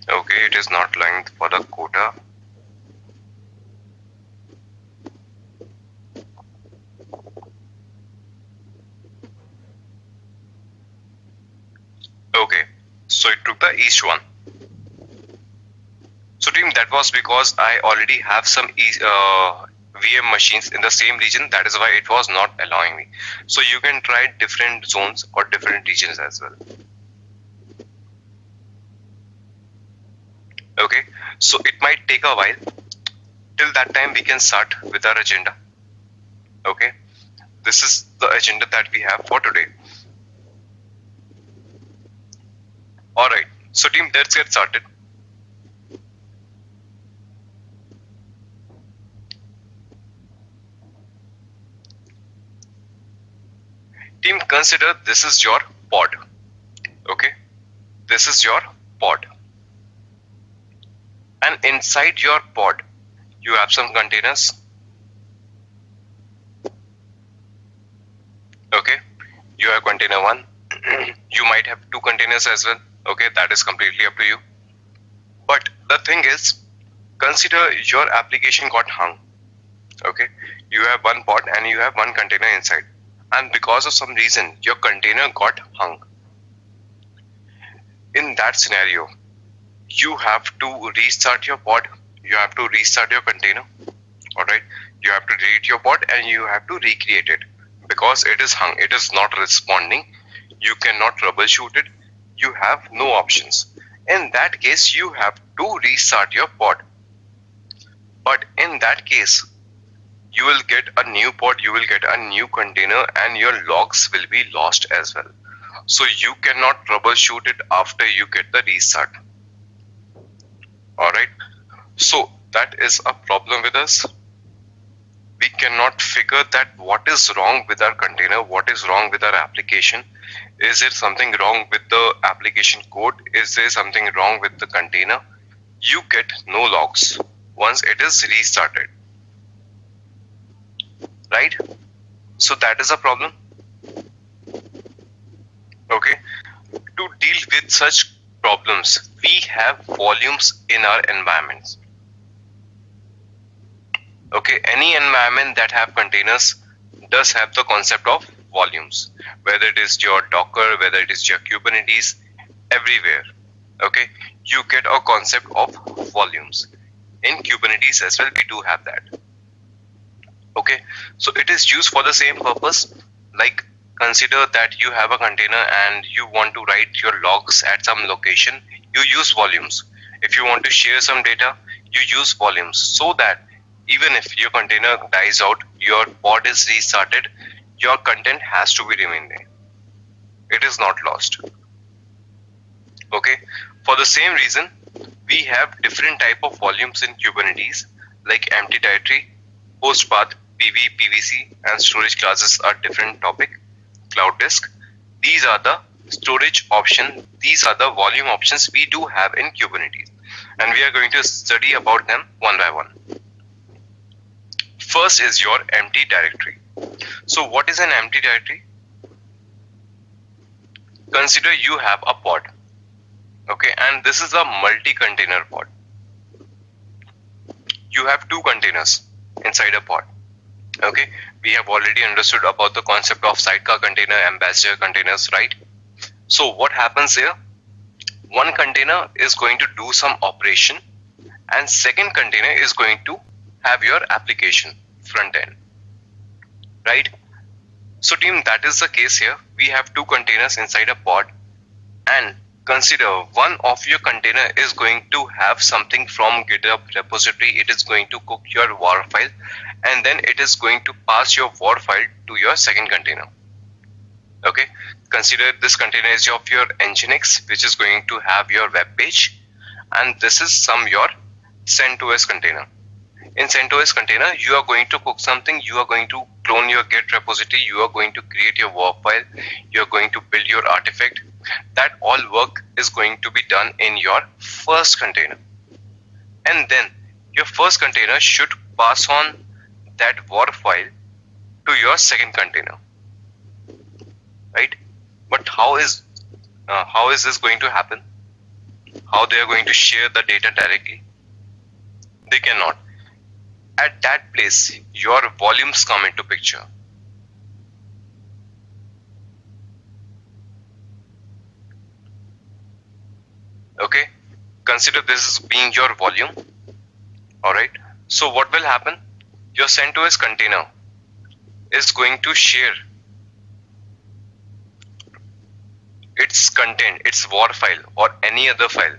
Okay, it is not length for the quota. Okay, so it took the east one. So team, that was because I already have some VM machines in the same region. That is why it was not allowing me. So you can try different zones or different regions as well. Okay, so it might take a while. Till that time we can start with our agenda. Okay, this is the agenda that we have for today. Alright, so team, let's get started. Team, consider this is your pod. Okay, this is your pod. And inside your pod, you have some containers. Okay, you have container 1. You might have 2 containers as well. Okay, that is completely up to you. But the thing is, consider your application got hung. Okay, you have one pod and you have one container inside. And because of some reason, your container got hung. In that scenario, you have to restart your pod, you have to restart your container, alright, you have to delete your pod and you have to recreate it because it is hung, it is not responding, you cannot troubleshoot it, you have no options. In that case, you have to restart your pod. But in that case, you will get a new pod, you will get a new container and your logs will be lost as well. So you cannot troubleshoot it after you get the restart. Alright, so that is a problem with us. We cannot figure that what is wrong with our container, what is wrong with our application. Is there something wrong with the application code? Is there something wrong with the container? You get no logs once it is restarted. Right? So that is a problem. Okay, to deal with such problems, we have volumes in our environments. Okay, any environment that have containers does have the concept of volumes, whether it is your Docker, whether it is your Kubernetes, everywhere. Okay, you get a concept of volumes. In Kubernetes as well, we do have that. Okay, so it is used for the same purpose. Like, consider that you have a container and you want to write your logs at some location, you use volumes. If you want to share some data, you use volumes, so that even if your container dies out, your pod is restarted, your content has to be remain there. It is not lost. Okay, for the same reason, we have different type of volumes in Kubernetes, like empty directory, host path, PV, PVC, and storage classes are different topic. Cloud disk. These are the storage option. These are the volume options we do have in Kubernetes, and we are going to study about them one by one. First is your empty directory. So what is an empty directory? Consider you have a pod. Okay, and this is a multi-container pod. You have 2 containers inside a pod. Okay, we have already understood about the concept of sidecar container, ambassador containers, right? So what happens here? One container is going to do some operation and second container is going to have your application front end, right? So team, that is the case here. We have 2 containers inside a pod, and consider one of your container is going to have something from GitHub repository. It is going to cook your war file, and then it is going to pass your war file to your second container. Okay, consider this container is of your Nginx, which is going to have your web page, and this is some your CentOS container. In CentOS container, you are going to cook something. You are going to clone your Git repository. You are going to create your war file. You are going to build your artifact. That all work is going to be done in your first container, and then your first container should pass on that war file to your second container, right? But how is this going to happen? How they are going to share the data directly? They cannot. At that place, your volumes come into picture. Okay, consider this as being your volume. Alright, so what will happen? Your CentOS container is going to share its content, its war file or any other file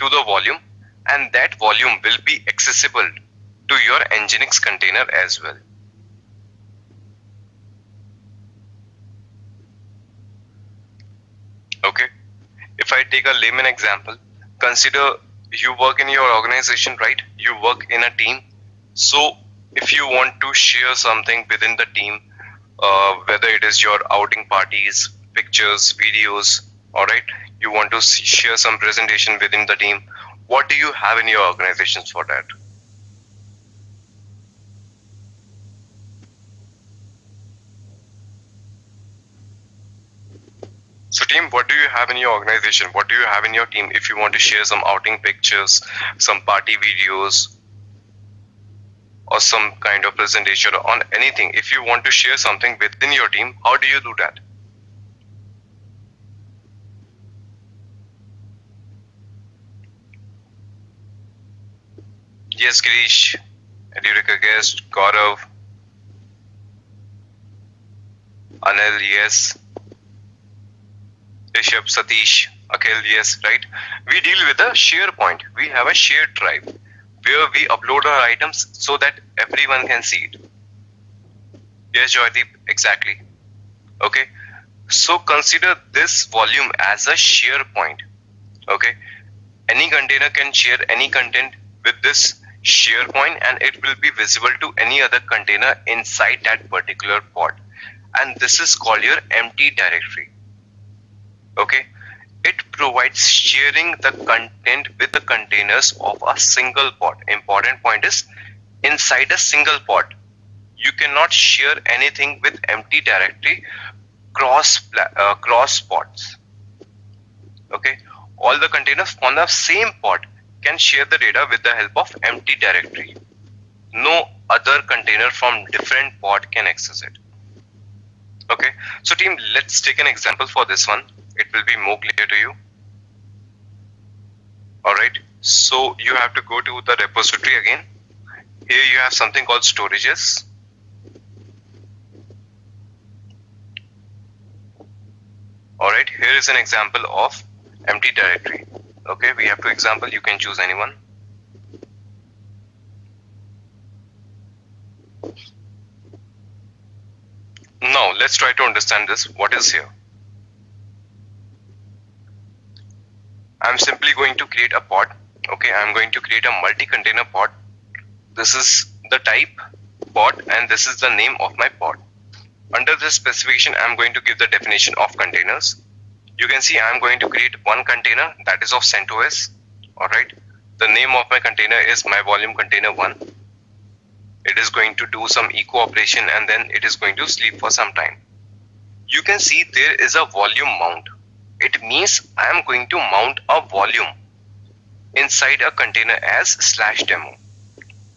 to the volume, and that volume will be accessible to your Nginx container as well. Okay, if I take a layman example, consider you work in your organization, right? You work in a team. So if you want to share something within the team, whether it is your outing parties, pictures, videos, all right, you want to share some presentation within the team, what do you have in your organizations for that? So team, what do you have in your organization? What do you have in your team if you want to share some outing pictures, some party videos, or some kind of presentation on anything? If you want to share something within your team, how do you do that? Yes, Girish, Edurika guest, Gaurav, Anil, yes. Rishabh, Satish, Akhil, yes, right? We deal with a SharePoint. We have a shared drive where we upload our items so that everyone can see it. Yes, Joydeep, exactly. Okay, so consider this volume as a SharePoint. Okay, any container can share any content with this SharePoint, and it will be visible to any other container inside that particular pod. And this is called your empty directory. Okay, it provides sharing the content with the containers of a single pod. Important point is, inside a single pod, you cannot share anything with empty directory cross pods. Okay, all the containers on the same pod can share the data with the help of empty directory. No other container from different pod can access it. Okay, so team, let's take an example for this one. It will be more clear to you. Alright, so you have to go to the repository again. Here you have something called storages. Alright, here is an example of empty directory. Okay, we have two examples, you can choose anyone. Now let's try to understand this. What is here? I'm simply going to create a pod. Okay, I'm going to create a multi-container pod. This is the type pod and this is the name of my pod. Under this specification, I'm going to give the definition of containers. You can see I'm going to create one container that is of CentOS. Alright, the name of my container is my volume container 1. It is going to do some echo operation and then it is going to sleep for some time. You can see there is a volume mount. It means I am going to mount a volume inside a container as /demo.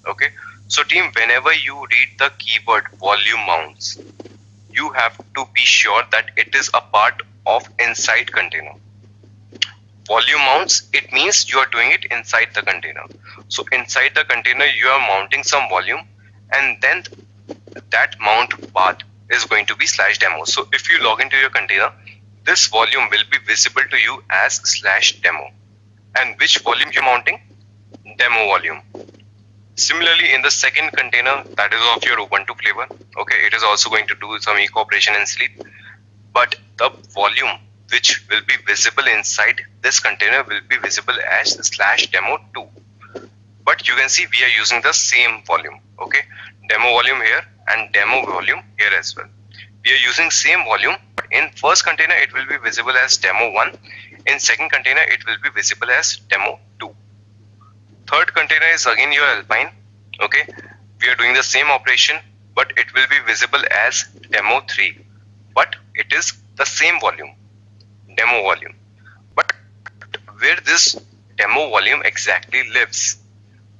Okay, so team, whenever you read the keyword volume mounts, you have to be sure that it is a part of inside container. Volume mounts, it means you are doing it inside the container. So inside the container, you are mounting some volume, and then that mount path is going to be /demo. So if you log into your container, this volume will be visible to you as /demo. And which volume you're mounting? Demo volume. Similarly, in the second container, that is of your Ubuntu flavor, okay, it is also going to do some echo operation and sleep, but the volume which will be visible inside this container will be visible as /demo2. But you can see we are using the same volume, okay, demo volume here and demo volume here as well. We are using same volume, but in first container it will be visible as demo1, in second container it will be visible as demo2. Third container is again your Alpine, okay, we are doing the same operation, but it will be visible as demo3, but it is the same volume, demo volume. But where this demo volume exactly lives,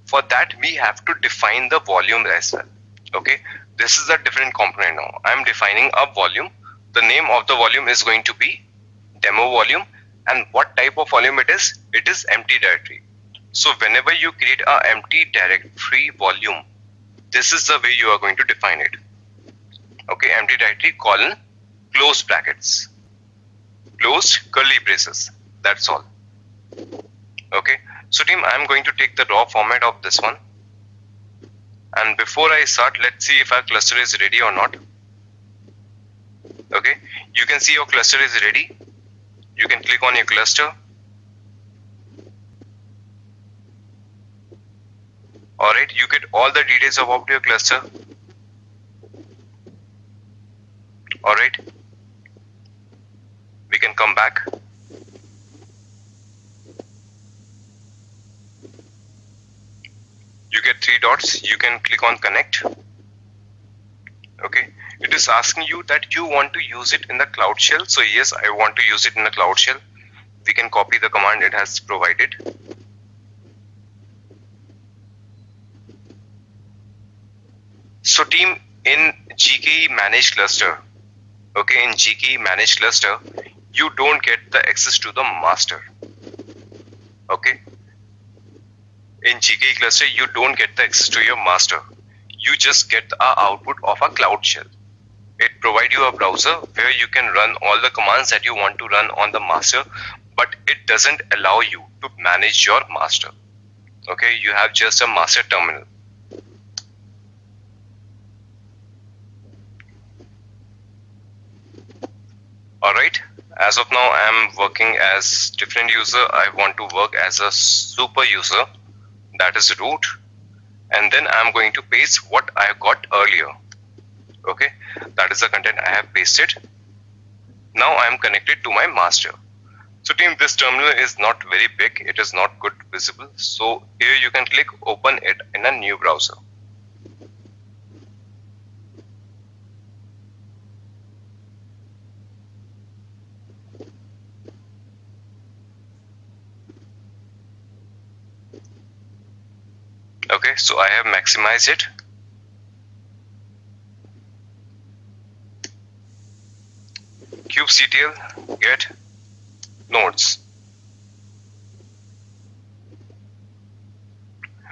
for that we have to define the volume as well, okay. This is a different component now. I am defining a volume. The name of the volume is going to be demo volume, and what type of volume it is empty directory. So whenever you create a empty directory volume, this is the way you are going to define it, okay. Empty directory colon close brackets, closed curly braces, that's all, okay. So team, I am going to take the raw format of this one, and before I start, let's see if our cluster is ready or not. Okay, you can see your cluster is ready. You can click on your cluster. Alright, you get all the details about your cluster. Alright, we can come back. You get 3 dots, you can click on connect. Okay, it is asking you that you want to use it in the Cloud Shell. So yes, I want to use it in the Cloud Shell. We can copy the command it has provided. So team, in GKE managed cluster, okay, in GKE managed cluster, you don't get the access to the master, okay. In GKE cluster, you don't get the access to your master. You just get the output of a Cloud Shell. It provides you a browser where you can run all the commands that you want to run on the master, but it doesn't allow you to manage your master. Okay, you have just a master terminal. Alright, as of now I am working as different user. I want to work as a super user, that is root, and then I am going to paste what I got earlier. Okay, that is the content I have pasted. Now I am connected to my master. So team, this terminal is not very big, it is not good visible. So here you can click open it in a new browser. Okay, so I have maximized it. kubectl get nodes.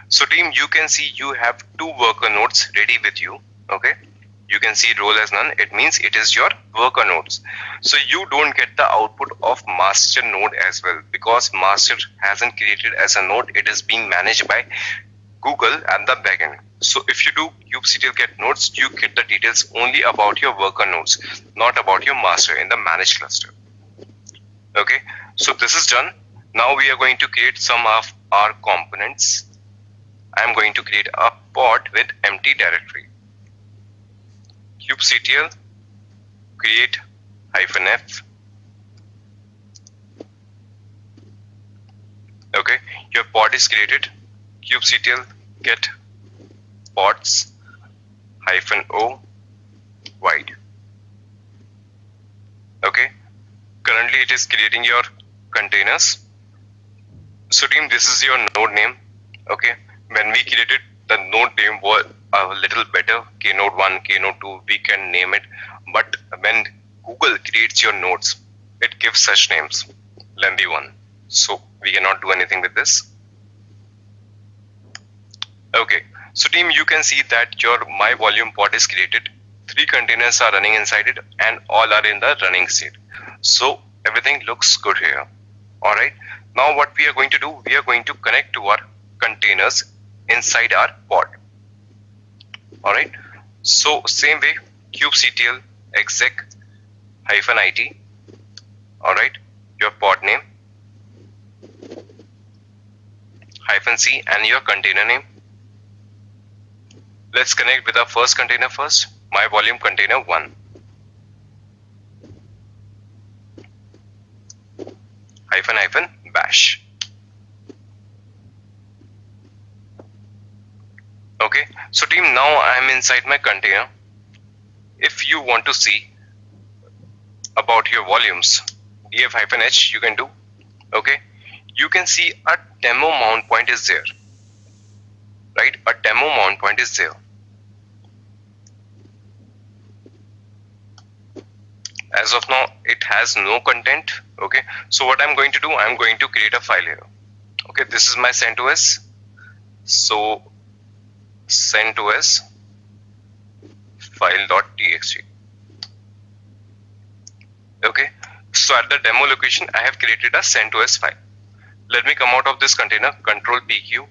So team, you can see you have 2 worker nodes ready with you. Okay, you can see role as none. It means it is your worker nodes. So you don't get the output of master node as well, because master hasn't created as a node. It is being managed by Google and the backend. So if you do kubectl get nodes, you get the details only about your worker nodes, not about your master in the managed cluster. Okay, so this is done. Now we are going to create some of our components. I am going to create a pod with empty directory. kubectl create -f. Okay, your pod is created. kubectl get pods -o wide. Okay, currently it is creating your containers. So team, this is your node name. Okay, when we created, the node name was a little better, K-node1, K-node2, we can name it. But when Google creates your nodes, it gives such names, lengthy one. So we cannot do anything with this. Okay, so team, you can see that your my volume pod is created. 3 containers are running inside it and all are in the running state. So everything looks good here. All right. Now what we are going to do, we are going to connect to our containers inside our pod. All right. So same way, kubectl exec -it. All right. Your pod name -c and your container name. Let's connect with our first container first. My volume container 1. -bash. Okay, so team, now I am inside my container. If you want to see about your volumes, df-h you can do. Okay, you can see a demo mount point is there, right? A demo mount point is there. As of now, it has no content. Okay, so what I'm going to do, I'm going to create a file here. Okay, this is my CentOS. So CentOS file.txt. Okay, so at the demo location, I have created a CentOS file. Let me come out of this container, Control PQ.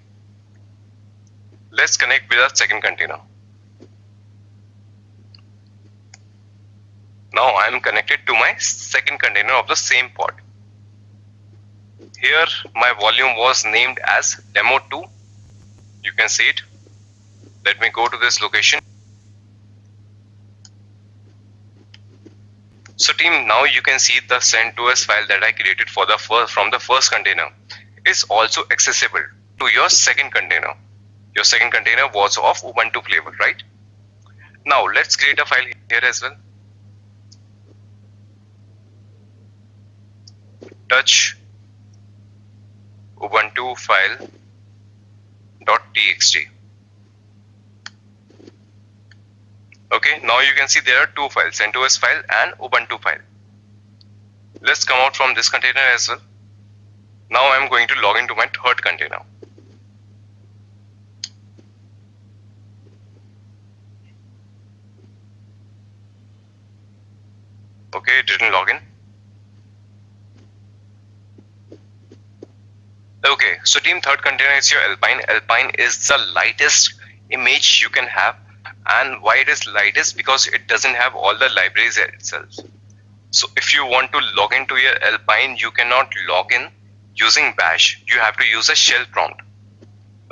Let's connect with our second container. Now I am connected to my second container of the same pod. Here my volume was named as demo2. You can see it. Let me go to this location. So team, now you can see the CentOS file that I created for the from the first container is also accessible to your second container. Your second container was of Ubuntu flavor, right? Now let's create a file here as well. Touch Ubuntu file.txt. Okay, now you can see there are two files, CentOS file and Ubuntu file. Let's come out from this container as well. Now I'm going to log into my third container. Okay, it didn't log in. Okay, so team, third container is your Alpine. Alpine is the lightest image you can have. And why it is lightest? Because it doesn't have all the libraries itself. So if you want to log into your Alpine, you cannot log in using bash. You have to use a shell prompt.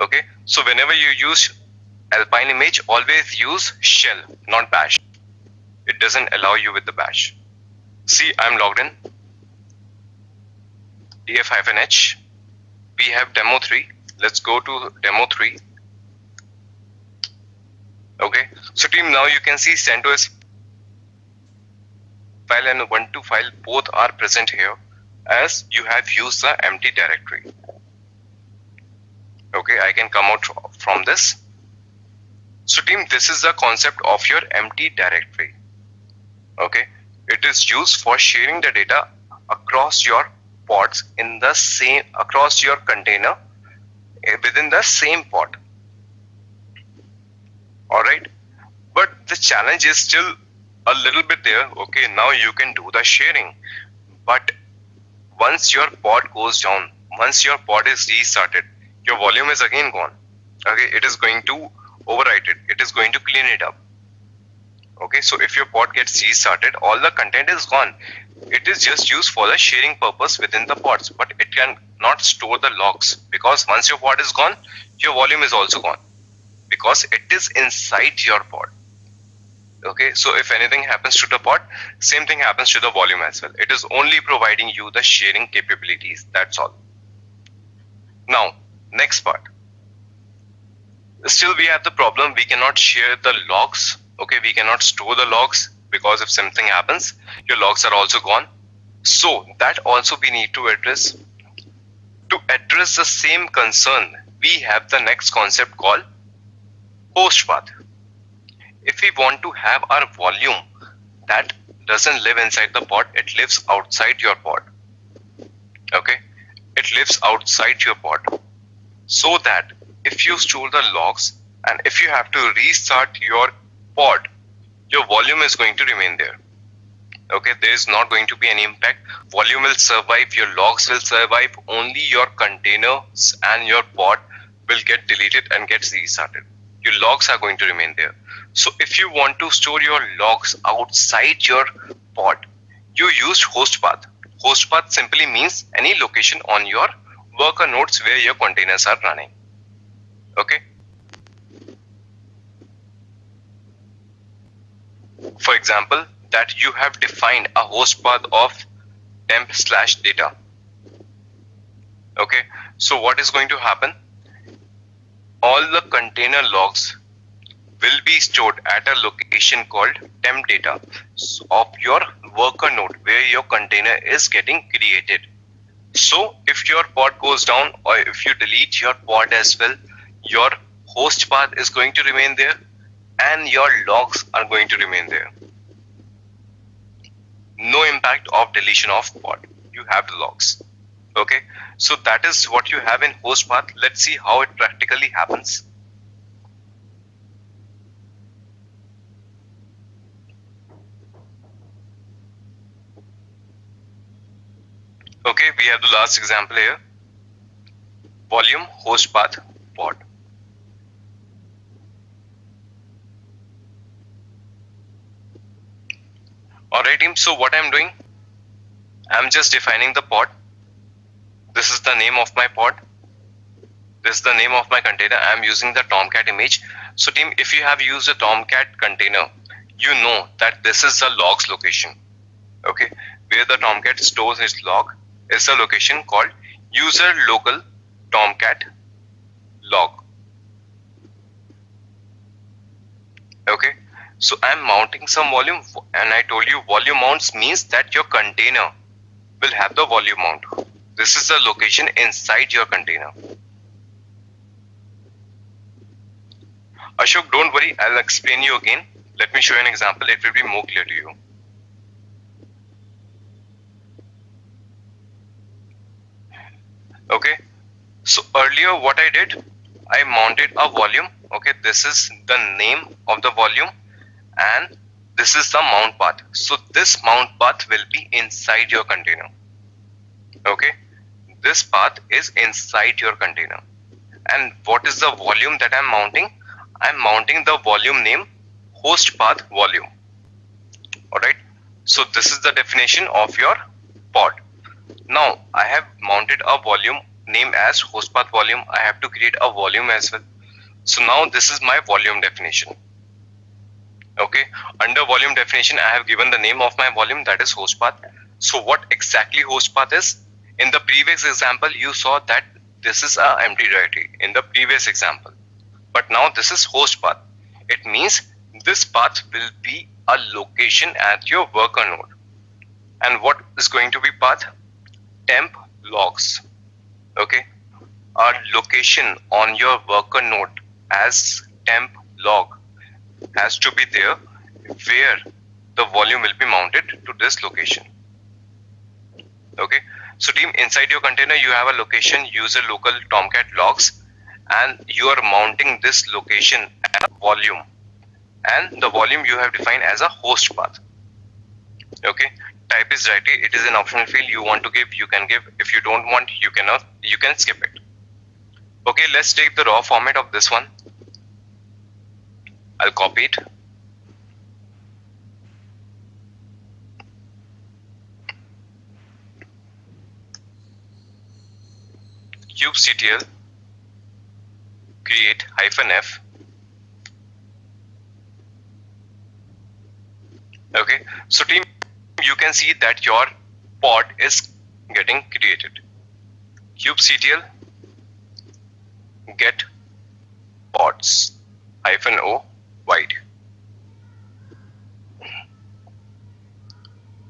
Okay, so whenever you use Alpine image, always use shell, not bash. It doesn't allow you with the bash. See, I'm logged in. df-h. We have demo 3. Let's go to demo 3. Okay, so team, now you can see CentOS file and Ubuntu file both are present here as you have used the empty directory. Okay, I can come out from this. So team, this is the concept of your empty directory. Okay, it is used for sharing the data across your pods in the same, across your container within the same pod. All right, but the challenge is still a little bit there. Okay, now you can do the sharing, but once your pod goes down, once your pod is restarted, your volume is again gone. Okay, it is going to overwrite it. It is going to clean it up. Okay, so if your pod gets restarted, all the content is gone. It is just used for the sharing purpose within the pods, but it can not store the logs, because once your pod is gone, your volume is also gone, because it is inside your pod. Okay, so if anything happens to the pod, same thing happens to the volume as well. It is only providing you the sharing capabilities, that's all. Now, next part. Still we have the problem, we cannot share the logs. Okay, we cannot store the logs, because if something happens, your logs are also gone. So that also we need to address. To address the same concern, we have the next concept called host path. If we want to have our volume that doesn't live inside the pod, it lives outside your pod. Okay, it lives outside your pod, so that if you store the logs and if you have to restart your pod, your volume is going to remain there. Okay, there is not going to be any impact. Volume will survive, your logs will survive, only your containers and your pod will get deleted and get restarted. Your logs are going to remain there. So if you want to store your logs outside your pod, you use host path. Host path simply means any location on your worker nodes where your containers are running. Okay. For example, that you have defined a host path of temp/data. Okay, so what is going to happen? All the container logs will be stored at a location called temp data of your worker node where your container is getting created. So if your pod goes down or if you delete your pod as well, your host path is going to remain there and your logs are going to remain there. No impact of deletion of pod. You have the logs. Okay, so that is what you have in host path. Let's see how it practically happens. Okay, we have the last example here. Volume, host path, pod. Alright team, so what I'm doing, I'm just defining the pod. This is the name of my pod. This is the name of my container. I'm using the Tomcat image. So team, if you have used a Tomcat container, you know that this is the logs location. Okay, where the Tomcat stores its log is a location called user local Tomcat log. Okay, so I'm mounting some volume, and I told you volume mounts means that your container will have the volume mount. This is the location inside your container. Ashok, don't worry, I'll explain you again. Let me show you an example, it will be more clear to you. Okay, so earlier what I did, I mounted a volume. Okay, this is the name of the volume and this is the mount path. So this mount path will be inside your container. Okay, this path is inside your container. And what is the volume that I'm mounting? I'm mounting the volume name host path volume. Alright, so this is the definition of your pod. Now I have mounted a volume name as host path volume. I have to create a volume as well. So now this is my volume definition. Okay, under volume definition I have given the name of my volume, that is host path. So what exactly host path is? In the previous example you saw that this is a empty directory in the previous example, but now this is host path. It means this path will be a location at your worker node. And what is going to be path? Temp logs. Okay, a location on your worker node as temp log has to be there where the volume will be mounted to this location. Okay, so team, inside your container you have a location user local Tomcat logs and you are mounting this location as a volume, and the volume you have defined as a host path. Okay, type is directory, it is an optional field. You want to give, you can give. If you don't want, you cannot, you can skip it. Okay, let's take the raw format of this one. I'll copy it. kubectl create -f. Okay, so team, you can see that your pod is getting created. kubectl get pods -o wide.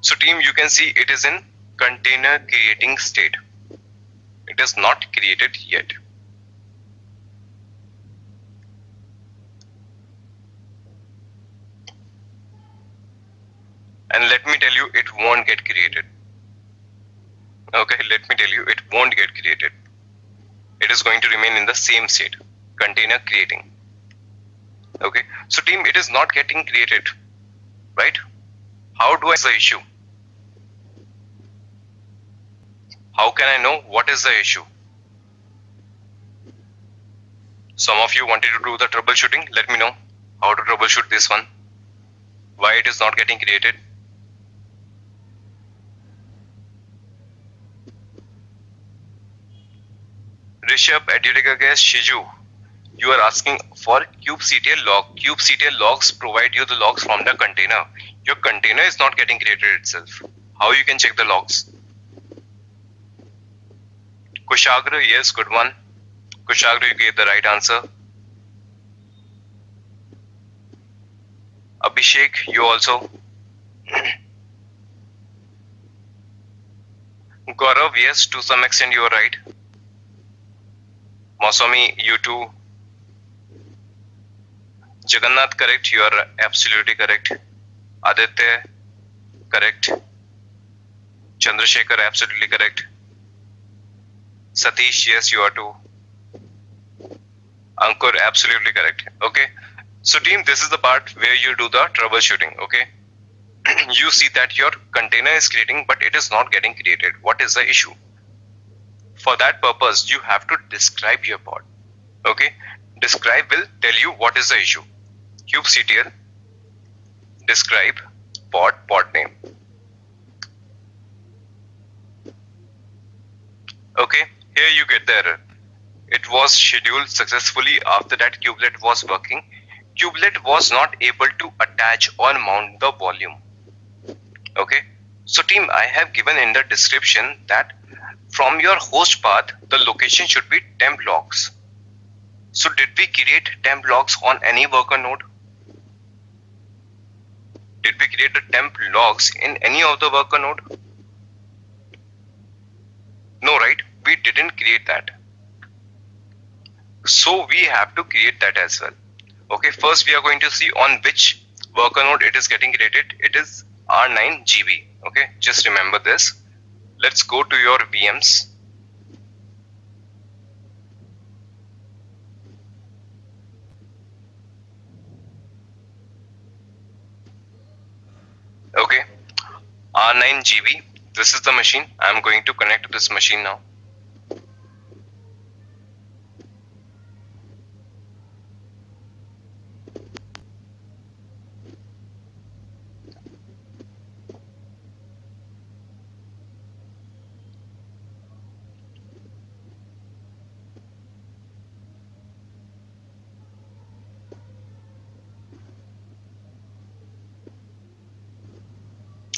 So team, you can see it is in container creating state. It is not created yet. And let me tell you, it won't get created. Okay, let me tell you, it won't get created. It is going to remain in the same state, container creating. Okay, so team, it is not getting created, right? How do I see the issue? How can I know what is the issue? Some of you wanted to do the troubleshooting. Let me know how to troubleshoot this one. Why it is not getting created. Rishabh, Edutica guest, Shiju, you are asking for kubectl log. Kubectl logs provide you the logs from the container. Your container is not getting created itself. How you can check the logs? Kushagra, yes, good one. Kushagra, you gave the right answer. Abhishek, you also. Gaurav, yes, to some extent you are right. Moswami, you too. Jagannath, correct, you are absolutely correct. Aditya, correct. Chandrasekhar, absolutely correct. Satish, yes, you are too. Ankur, absolutely correct. Okay. So team, this is the part where you do the troubleshooting. Okay. You see that your container is creating, but it is not getting created. What is the issue? For that purpose, you have to describe your pod. Okay. Describe will tell you what is the issue. kubectl describe pod name. Okay. Here you get the error. It was scheduled successfully. After that, kubelet was working. Kubelet was not able to attach or mount the volume. Okay. So team, I have given in the description that from your host path, the location should be temp logs. So did we create temp logs on any worker node? Did we create the temp logs in any of the worker node? No, right? We didn't create that. So we have to create that as well. Okay, first we are going to see on which worker node it is getting created. It is R9 GB. Okay, just remember this. Let's go to your VMs. Okay, R9 GB. This is the machine. I'm going to connect to this machine now.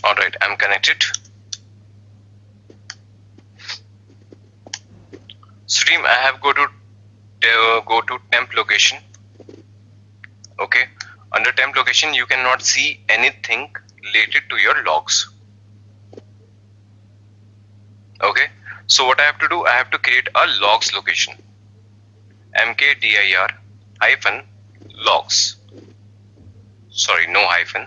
Alright, I'm connected. Stream, I have go to temp location. Okay, under temp location you cannot see anything related to your logs. Okay, so what I have to do, I have to create a logs location. mkdir hyphen logs. Sorry, no hyphen.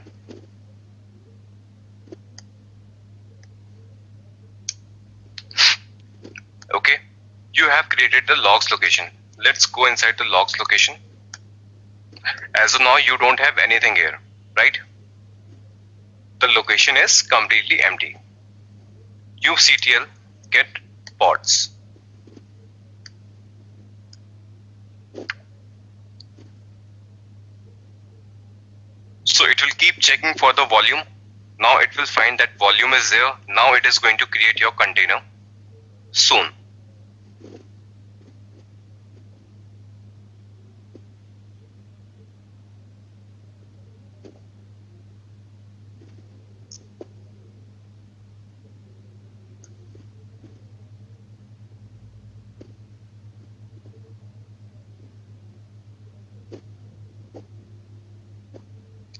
Okay, you have created the logs location. Let's go inside the logs location. As of now, you don't have anything here, right? The location is completely empty. kubectl get pods. So it will keep checking for the volume. Now it will find that volume is there. Now it is going to create your container soon.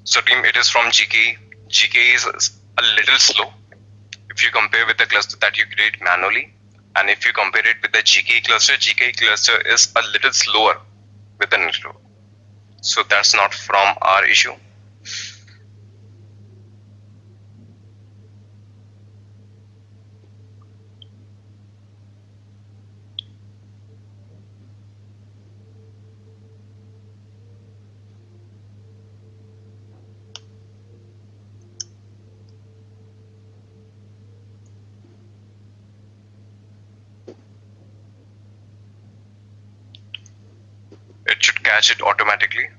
So team, it is from GKE. GKE is a little slow if you compare with the cluster that you create manually, and if you compare it with the GKE cluster is a little slower with the network. So that's not from our issue. catch it automatically.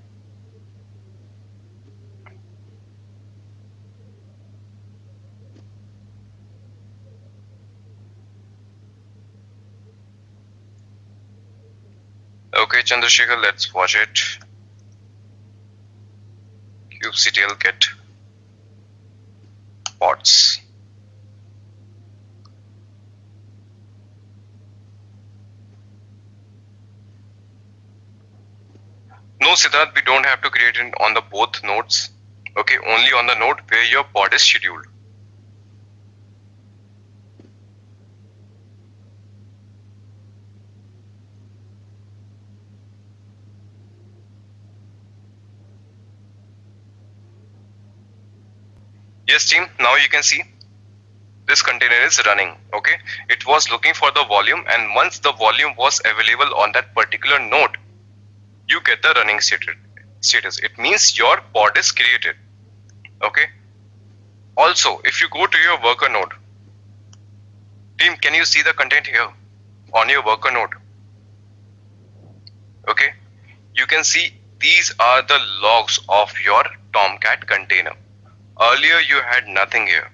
Okay, Chandrasekhar, let's watch it. kubectl get pods. No, Siddharth, we don't have to create it on the both nodes. Okay, only on the node where your pod is scheduled. Yes, team, now you can see this container is running. Okay, it was looking for the volume, and once the volume was available on that particular node, you get the running status. It means your pod is created. Okay. Also, if you go to your worker node, team, can you see the content here on your worker node? Okay, you can see these are the logs of your Tomcat container. Earlier you had nothing here.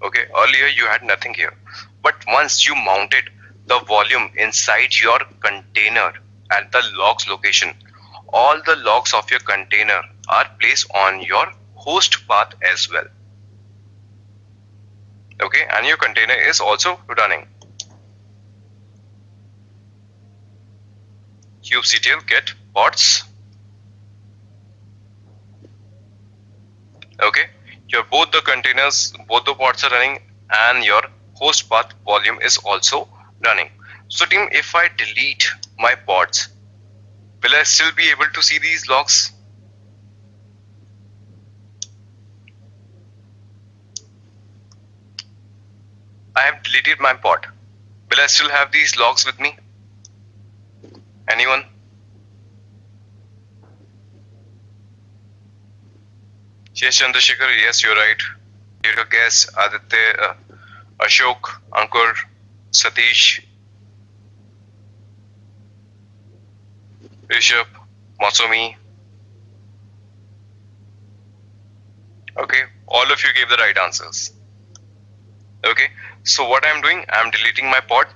Okay, earlier you had nothing here, but once you mounted the volume inside your container at the logs location, all the logs of your container are placed on your host path as well. Okay, and your container is also running. kubectl get pods. Okay, your both the containers, both the pods are running, and your host path volume is also running. So team, if I delete my pods, will I still be able to see these logs? I have deleted my pod. Will I still have these logs with me? Anyone? Yes, Chandrasekhar, yes, you're right. Your guess, Aditya, Ashok, Ankur, Satish, Rishabh, Masumi. Okay, all of you gave the right answers. Okay, so what I'm doing, I'm deleting my pod.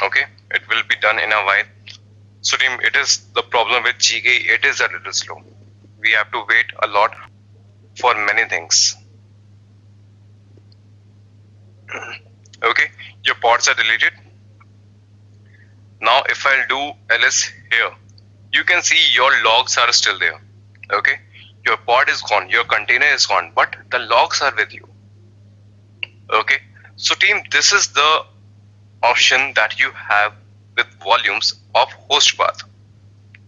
Okay, it will be done in a while. So team, it is the problem with CKA, it is a little slow. We have to wait a lot for many things. Okay, your pods are deleted. Now if I'll do ls here, you can see your logs are still there. Okay, your pod is gone, your container is gone, but the logs are with you. Okay, so team, this is the option that you have with volumes of host path.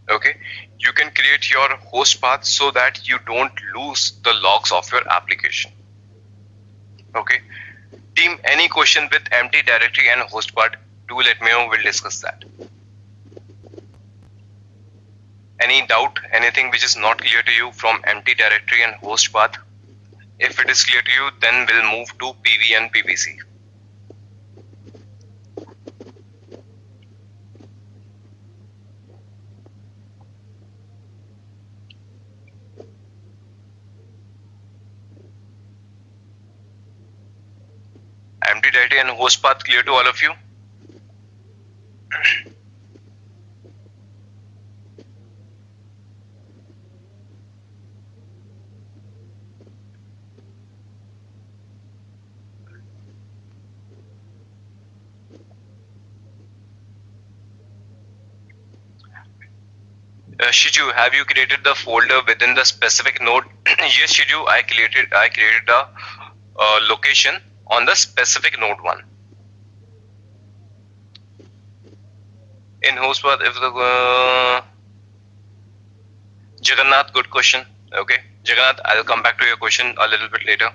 Okay, you can create your host path so that you don't lose the logs of your application. Okay, team, any question with empty directory and host path, do let me know, we'll discuss that. Any doubt, anything which is not clear to you from empty directory and host path? If it is clear to you, then we'll move to PV and PVC. Empty directory and host path clear to all of you? Shiju, have you created the folder within the specific node? Yes, Shiju, I created a location on the specific node one. In host path, if the Jagannath, good question. Okay, Jagannath, I'll come back to your question a little bit later.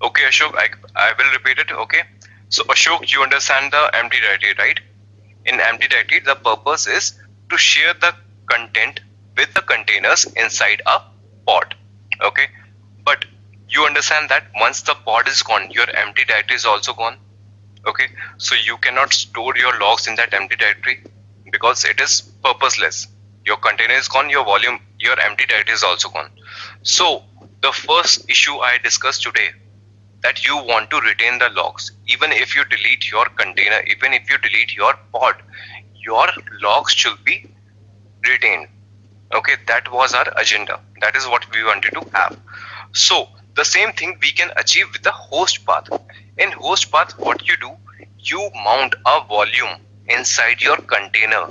Okay, Ashok, I will repeat it. Okay, so Ashok, you understand the empty directory, right? In empty directory, the purpose is to share the content with the containers inside a pod. Okay, but you understand that once the pod is gone, your empty directory is also gone. Okay, so you cannot store your logs in that empty directory because it is purposeless. Your container is gone, your volume, your empty directory is also gone. So the first issue I discussed today, that you want to retain the logs. Even if you delete your container, even if you delete your pod, your logs should be retained. Okay, that was our agenda. That is what we wanted to have. So the same thing we can achieve with the host path. In host path, what you do, you mount a volume inside your container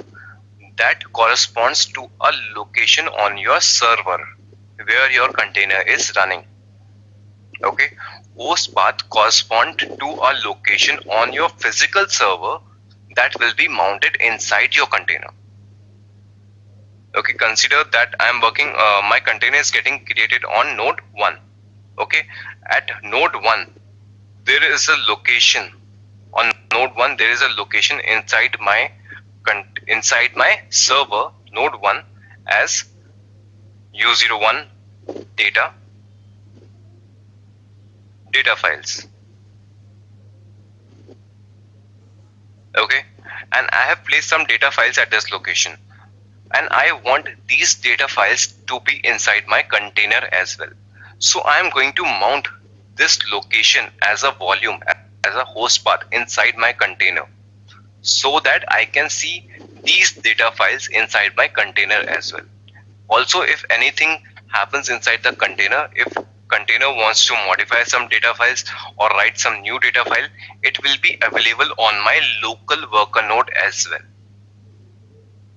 that corresponds to a location on your server where your container is running. Okay, host path correspond to a location on your physical server that will be mounted inside your container. Okay, consider that I am working, my container is getting created on node 1. Okay, at node 1 there is a location, on node 1 there is a location inside my server node 1 as u01 data files. Okay, and I have placed some data files at this location, and I want these data files to be inside my container as well. So I am going to mount this location as a volume, as a host path inside my container, so that I can see these data files inside my container as well. Also, if anything happens inside the container, if container wants to modify some data files or write some new data file, it will be available on my local worker node as well.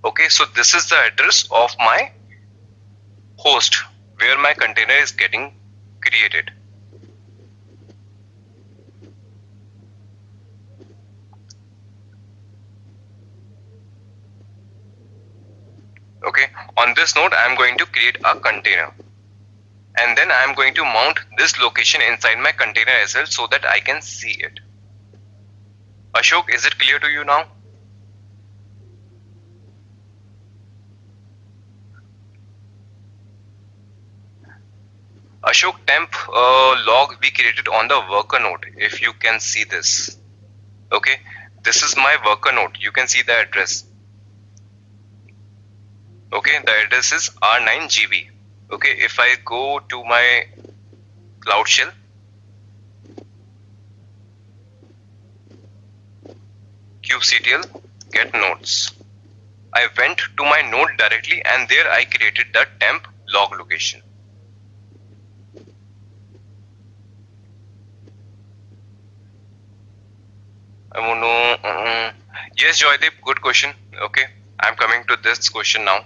Okay, so this is the address of my host where my container is getting created. Okay, on this node I am going to create a container, and then I am going to mount this location inside my container as well so that I can see it. Ashok, is it clear to you now? Ashok, temp log we created on the worker node, if you can see this. Okay, this is my worker node. You can see the address. Okay, the address is R9GB. Okay, if I go to my Cloud Shell, kubectl get nodes, I went to my node directly, and there I created the temp log location. I want to know. Yes, Joydeep, good question. Okay, I'm coming to this question now.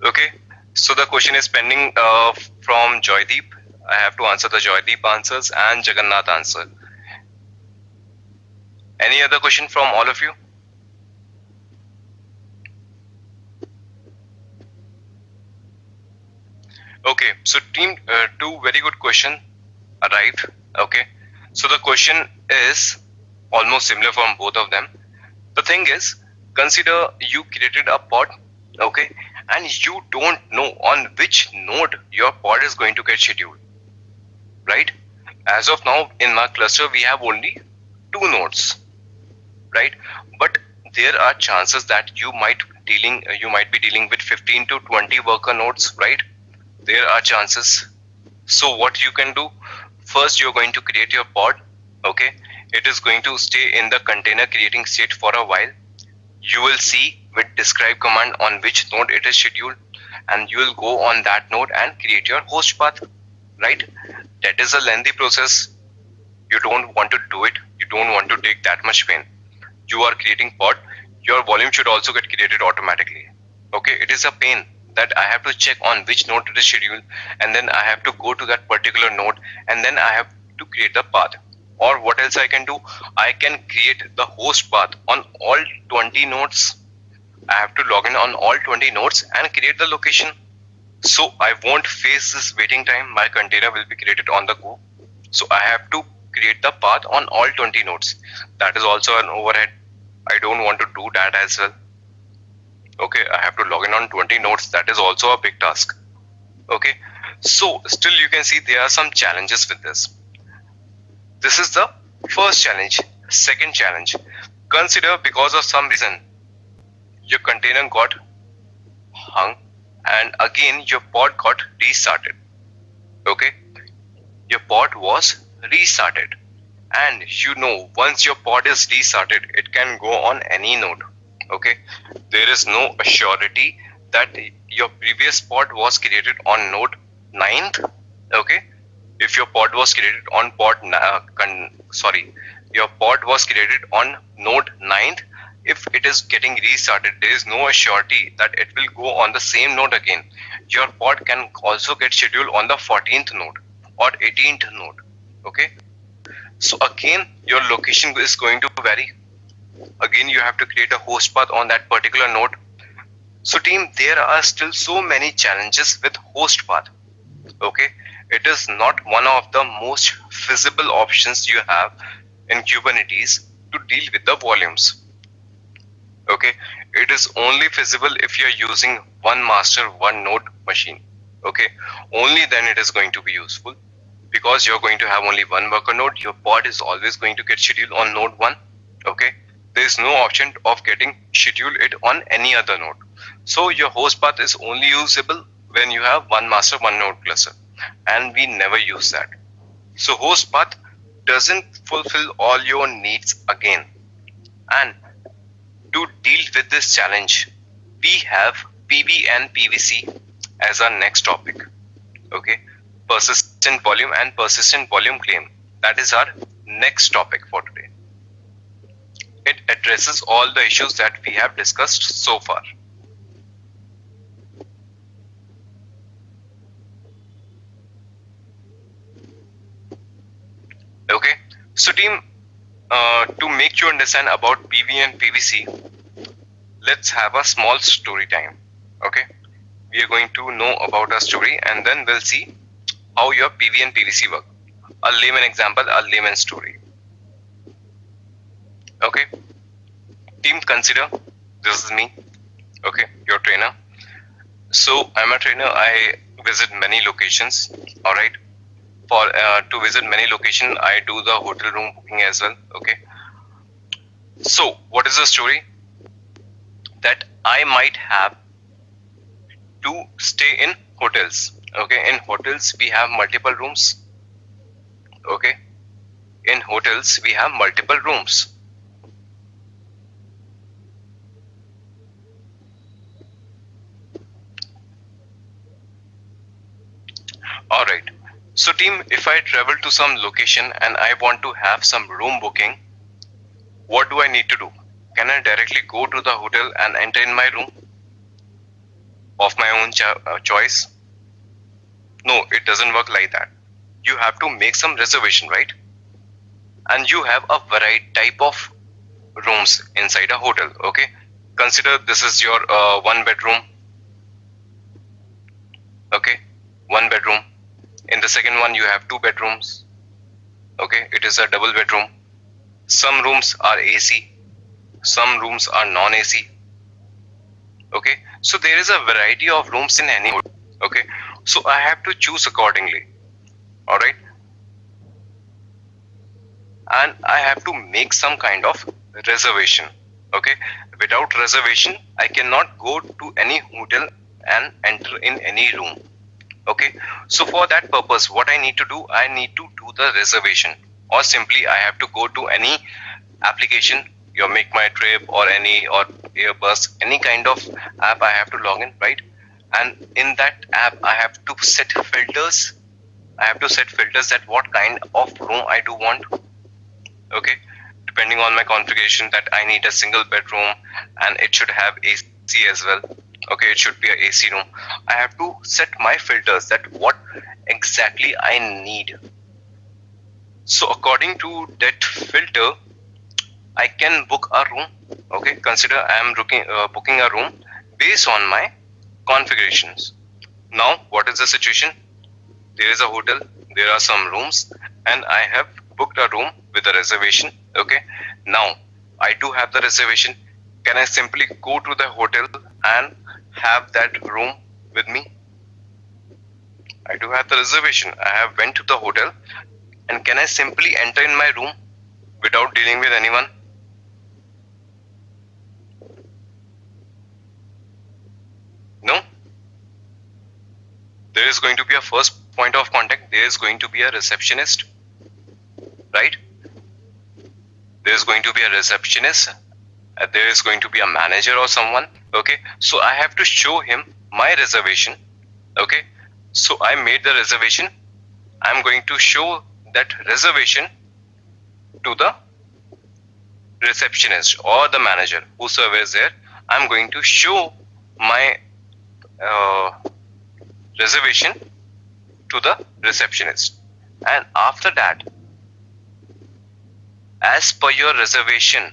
Okay, so the question is pending from Joydeep. I have to answer the Joydeep answers and Jagannath answer. Any other question from all of you? Okay, so team, two very good question arrived. Okay, so the question is almost similar from both of them. The thing is, consider you created a pod, okay, and you don't know on which node your pod is going to get scheduled, right? As of now, in my cluster, we have only 2 nodes, right? But there are chances that you might be dealing with 15 to 20 worker nodes, right? There are chances. So what you can do, first you're going to create your pod, okay? It is going to stay in the container creating state for a while. You will see with describe command on which node it is scheduled, and you will go on that node and create your host path, right? That is a lengthy process. You don't want to do it. You don't want to take that much pain. You are creating pod. Your volume should also get created automatically. Okay, it is a pain that I have to check on which node it is scheduled, and then I have to go to that particular node, and then I have to create the path. Or what else I can do? I can create the host path on all 20 nodes. I have to log in on all 20 nodes and create the location. So I won't face this waiting time. My container will be created on the go. So I have to create the path on all 20 nodes. That is also an overhead. I don't want to do that as well. Okay, I have to log in on 20 nodes. That is also a big task. Okay, so still you can see there are some challenges with this. This is the first challenge. Second challenge, consider because of some reason your container got hung and again your pod got restarted. Okay, your pod was restarted, and you know once your pod is restarted it can go on any node. Okay, there is no assurity that your previous pod was created on node 9th. Okay, if your pod was created on your pod was created on node 9th, if it is getting restarted, there is no assurity that it will go on the same node again. Your pod can also get scheduled on the 14th node or 18th node. Okay, so again your location is going to vary. Again you have to create a host path on that particular node. So team, there are still so many challenges with host path. Okay, it is not one of the most feasible options you have in Kubernetes to deal with the volumes. Okay, it is only feasible if you are using one master, one node machine. Okay, only then it is going to be useful, because you're going to have only one worker node. Your pod is always going to get scheduled on node 1. Okay, there is no option of getting scheduled it on any other node. So your host path is only usable when you have one master, one node cluster, and we never use that. So host path doesn't fulfill all your needs again. And to deal with this challenge, we have PV and PVC as our next topic. Okay, persistent volume and persistent volume claim. That is our next topic for today. It addresses all the issues that we have discussed so far. Okay, so team, to make you understand about PV and PVC, let's have a small story time. Okay, we are going to know about a story and then we'll see how your PV and PVC work. A layman example, a layman story. Okay, team, consider this is me. Okay, your trainer. So I'm a trainer. I visit many locations. All right. For to visit many locations, I do the hotel room booking as well. Okay. So what is the story? That I might have to stay in hotels. Okay. In hotels we have multiple rooms. Okay. In hotels we have multiple rooms. All right. So team, if I travel to some location and I want to have some room booking, what do I need to do? Can I directly go to the hotel and enter in my room of my own choice? No, it doesn't work like that. You have to make some reservation, right? And you have a variety type of rooms inside a hotel. Okay, consider this is your one bedroom. Okay, one bedroom. In the second one you have 2 bedrooms. Okay, it is a double bedroom. Some rooms are AC, some rooms are non-AC. Okay, so there is a variety of rooms in any hotel. Okay, so I have to choose accordingly. All right, and I have to make some kind of reservation. Okay, without reservation I cannot go to any hotel and enter in any room. Okay, so for that purpose what I need to do, I need to do the reservation, or simply I have to go to any application, your Make My Trip or any or Airbus, any kind of app I have to log in, right? And in that app I have to set filters. I have to set filters that what kind of room I do want. Okay, depending on my configuration, that I need a single bedroom and it should have AC as well. Okay, it should be an AC room. I have to set my filters that what exactly I need. So according to that filter, I can book a room. Okay, consider I am booking a room based on my configurations. Now, what is the situation? There is a hotel, there are some rooms, and I have booked a room with a reservation. Okay, now I do have the reservation. Can I simply go to the hotel and have that room with me? I do have the reservation. I have went to the hotel And can I simply enter in my room without dealing with anyone? No. There is going to be a first point of contact. There is going to be a receptionist, right? There is going to be a receptionist. There is going to be a manager or someone. Okay, so I have to show him my reservation. Okay, so I made the reservation. I'm going to show that reservation to the receptionist or the manager, whosoever is there. I'm going to show my reservation to the receptionist, and after that, as per your reservation,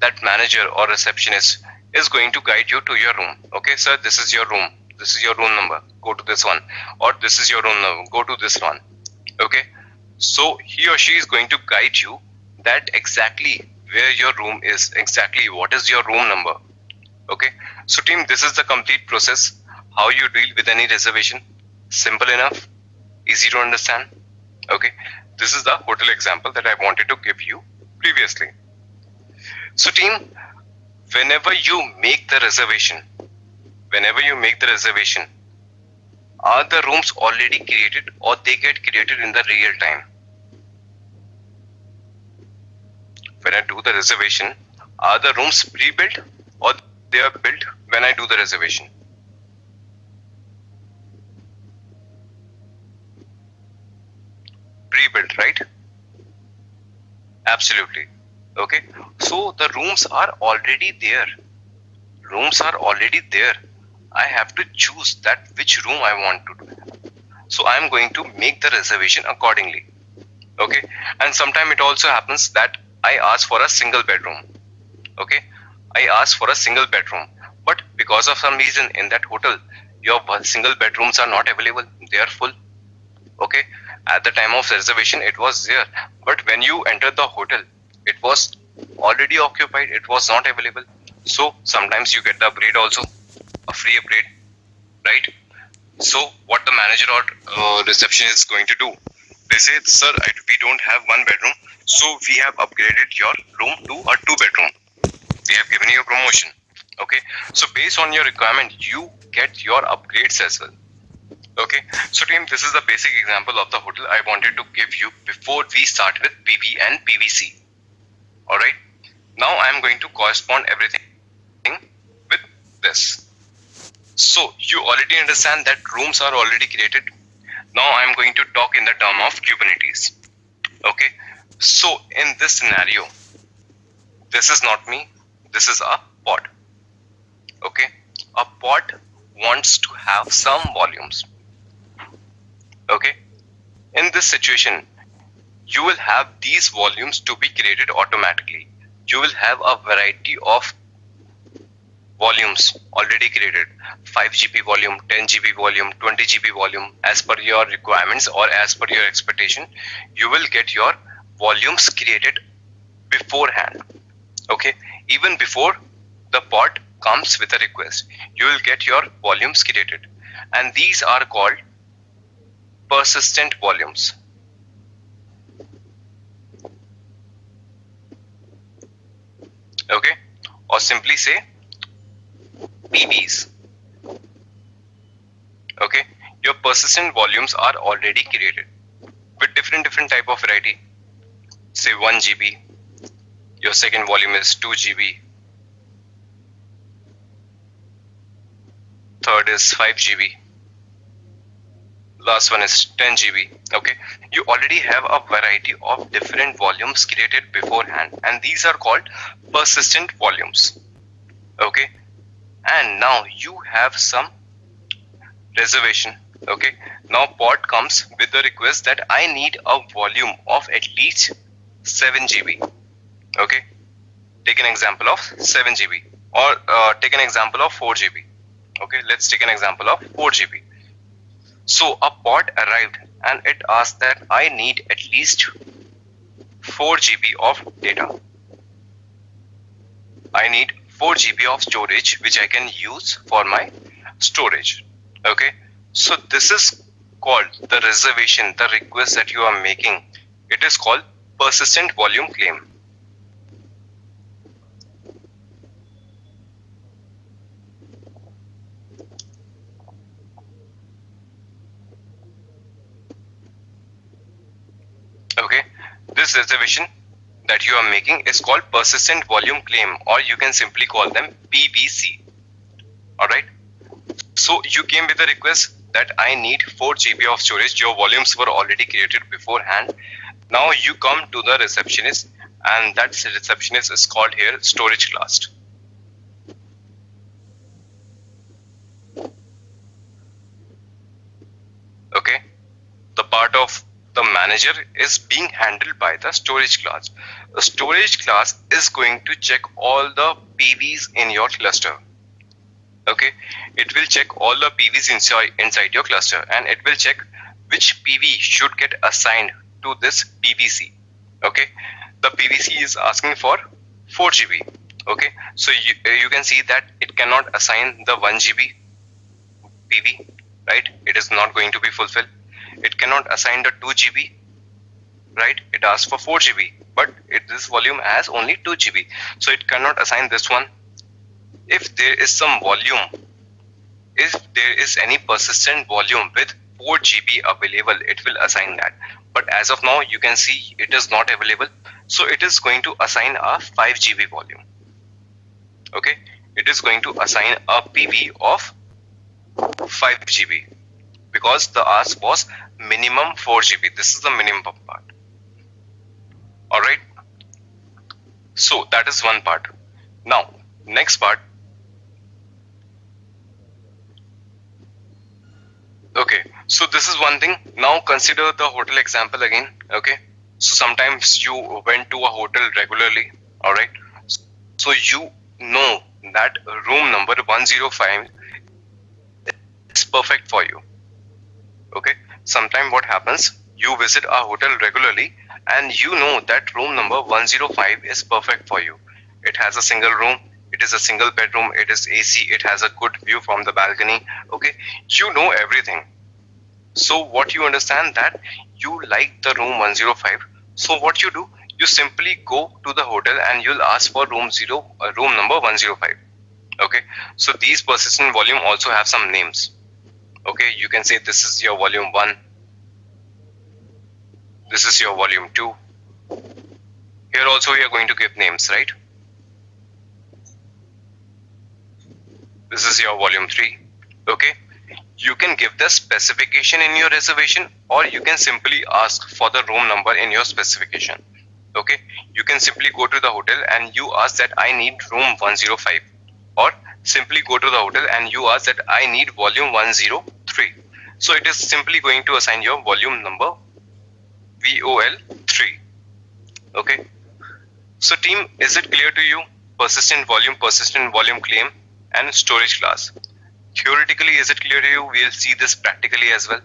that manager or receptionist is going to guide you to your room. Okay, sir, this is your room. This is your room number. Go to this one. Or this is your room number. Go to this one. Okay, so he or she is going to guide you that exactly where your room is, exactly what is your room number. Okay, so team, this is the complete process. How you deal with any reservation. Simple enough, easy to understand. Okay, this is the hotel example that I wanted to give you previously. So team, whenever you make the reservation, are the rooms already created or they get created in the real time? When I do the reservation, are the rooms pre-built or they are built when I do the reservation? Pre-built, right? Absolutely. Okay, so the rooms are already there. I have to choose that which room I want to do. So I am going to make the reservation accordingly. Okay, and sometimes it also happens that I ask for a single bedroom. Okay, I ask for a single bedroom, but because of some reason in that hotel, your single bedrooms are not available. They are full. Okay, at the time of reservation, it was there, but when you entered the hotel, it was already occupied. It was not available. So sometimes you get the upgrade also, a free upgrade, right? So what the manager or receptionist is going to do, they say, sir, we don't have one bedroom, so we have upgraded your room to a 2-bedroom. We have given you a promotion. Okay, so based on your requirement, you get your upgrades as well. Okay, so team, this is the basic example of the hotel I wanted to give you before we start with PV and PVC. Alright, now I am going to correspond everything with this. So you already understand that rooms are already created. Now I am going to talk in the term of Kubernetes. Okay, so in this scenario, this is not me, this is a pod. Okay, a pod wants to have some volumes. Okay, in this situation, you will have these volumes to be created automatically. You will have a variety of volumes already created, 5 GB volume, 10 GB volume, 20 GB volume, as per your requirements or as per your expectation. You will get your volumes created beforehand. Okay, even before the pod comes with a request, you will get your volumes created, and these are called persistent volumes. Okay, or simply say PVs. Okay, your persistent volumes are already created with different type of variety. Say 1 GB, your second volume is 2 GB, third is 5 GB, last one is 10 GB. Okay, you already have a variety of different volumes created beforehand, and these are called persistent volumes. Okay, and now you have some reservation. Okay, now pod comes with the request that I need a volume of at least 7 GB. Okay, take an example of 7 GB, or take an example of 4 GB. Okay, let's take an example of 4 GB. So a pod arrived and it asked that I need at least 4 GB of data. I need 4 GB of storage which I can use for my storage. Okay, so this is called the reservation, the request that you are making. It is called persistent volume claim. Okay, this reservation that you are making is called persistent volume claim, or you can simply call them PVC. Alright, so you came with a request that I need 4 GB of storage. Your volumes were already created beforehand. Now you come to the receptionist, and that receptionist is called here storage class. Okay, the part of the manager is being handled by the storage class. The storage class is going to check all the PVs in your cluster. Okay, it will check all the PVs inside your cluster, and it will check which PV should get assigned to this PVC. Okay, the PVC is asking for 4 GB. Okay, so you can see that it cannot assign the 1 GB PV, right? It is not going to be fulfilled. It cannot assign the 2 GB, right? It asks for 4 GB, but this volume has only 2 GB, so it cannot assign this one. If there is some volume, if there is any persistent volume with 4 GB available, it will assign that. But as of now, you can see it is not available, so it is going to assign a 5 GB volume. Okay, it is going to assign a PV of 5 GB because the ask was minimum 4 GB. This is the minimum part. Alright, so that is one part. Now, next part. Okay, so this is one thing. Now consider the hotel example again. Okay, so sometimes you went to a hotel regularly. Alright, so you know that room number 105 is perfect for you. Okay, sometime what happens, you visit a hotel regularly and you know that room number 105 is perfect for you. It has a single room, it is a single bedroom, it is AC, it has a good view from the balcony. Okay, you know everything. So what you understand that you like the room 105. So what you do, you simply go to the hotel and you'll ask for room number 105. Okay, so these persistent volume also have some names. Okay, you can say this is your volume 1, this is your volume 2. Here also we are going to give names, right? This is your volume 3. Okay, you can give the specification in your reservation, or you can simply ask for the room number in your specification. Okay, you can simply go to the hotel and you ask that I need room 105, or simply go to the hotel and you ask that I need volume 103. So it is simply going to assign your volume number VOL3. Okay, so team, is it clear to you? Persistent volume claim and storage class. Theoretically, is it clear to you? We'll see this practically as well.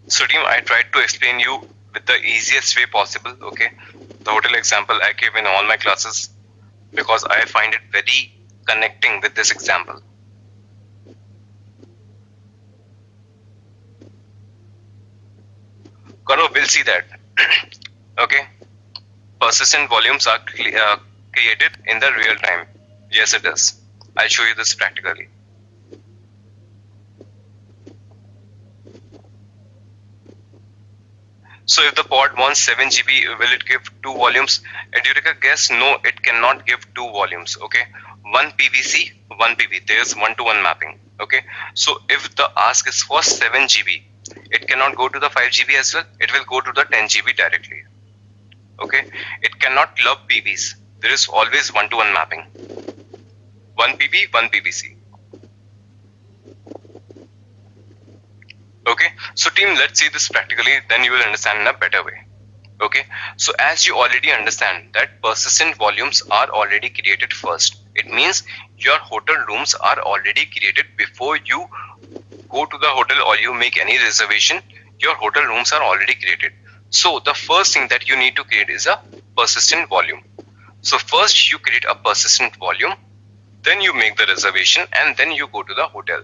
So team, I tried to explain you with the easiest way possible. Okay, the hotel example I gave in all my classes because I find it very connecting with this example. Gaurav, we'll see that. Okay, persistent volumes are created in the real time. Yes, it is. I'll show you this practically. So if the pod wants 7 GB, will it give 2 volumes? Edureka guess, no, it cannot give 2 volumes. Okay, 1 PVC, 1 PV. There's 1-to-1 mapping. Okay, so if the ask is for 7 GB, it cannot go to the 5 GB as well. It will go to the 10 GB directly. Okay, it cannot club PVs. There is always 1-to-1 mapping. 1 PV, 1 PVC. Okay, so team, let's see this practically, then you will understand in a better way. Okay, so as you already understand that persistent volumes are already created first. It means your hotel rooms are already created before you go to the hotel or you make any reservation. Your hotel rooms are already created. So the first thing that you need to create is a persistent volume. So first you create a persistent volume. then you make the reservation, and then you go to the hotel.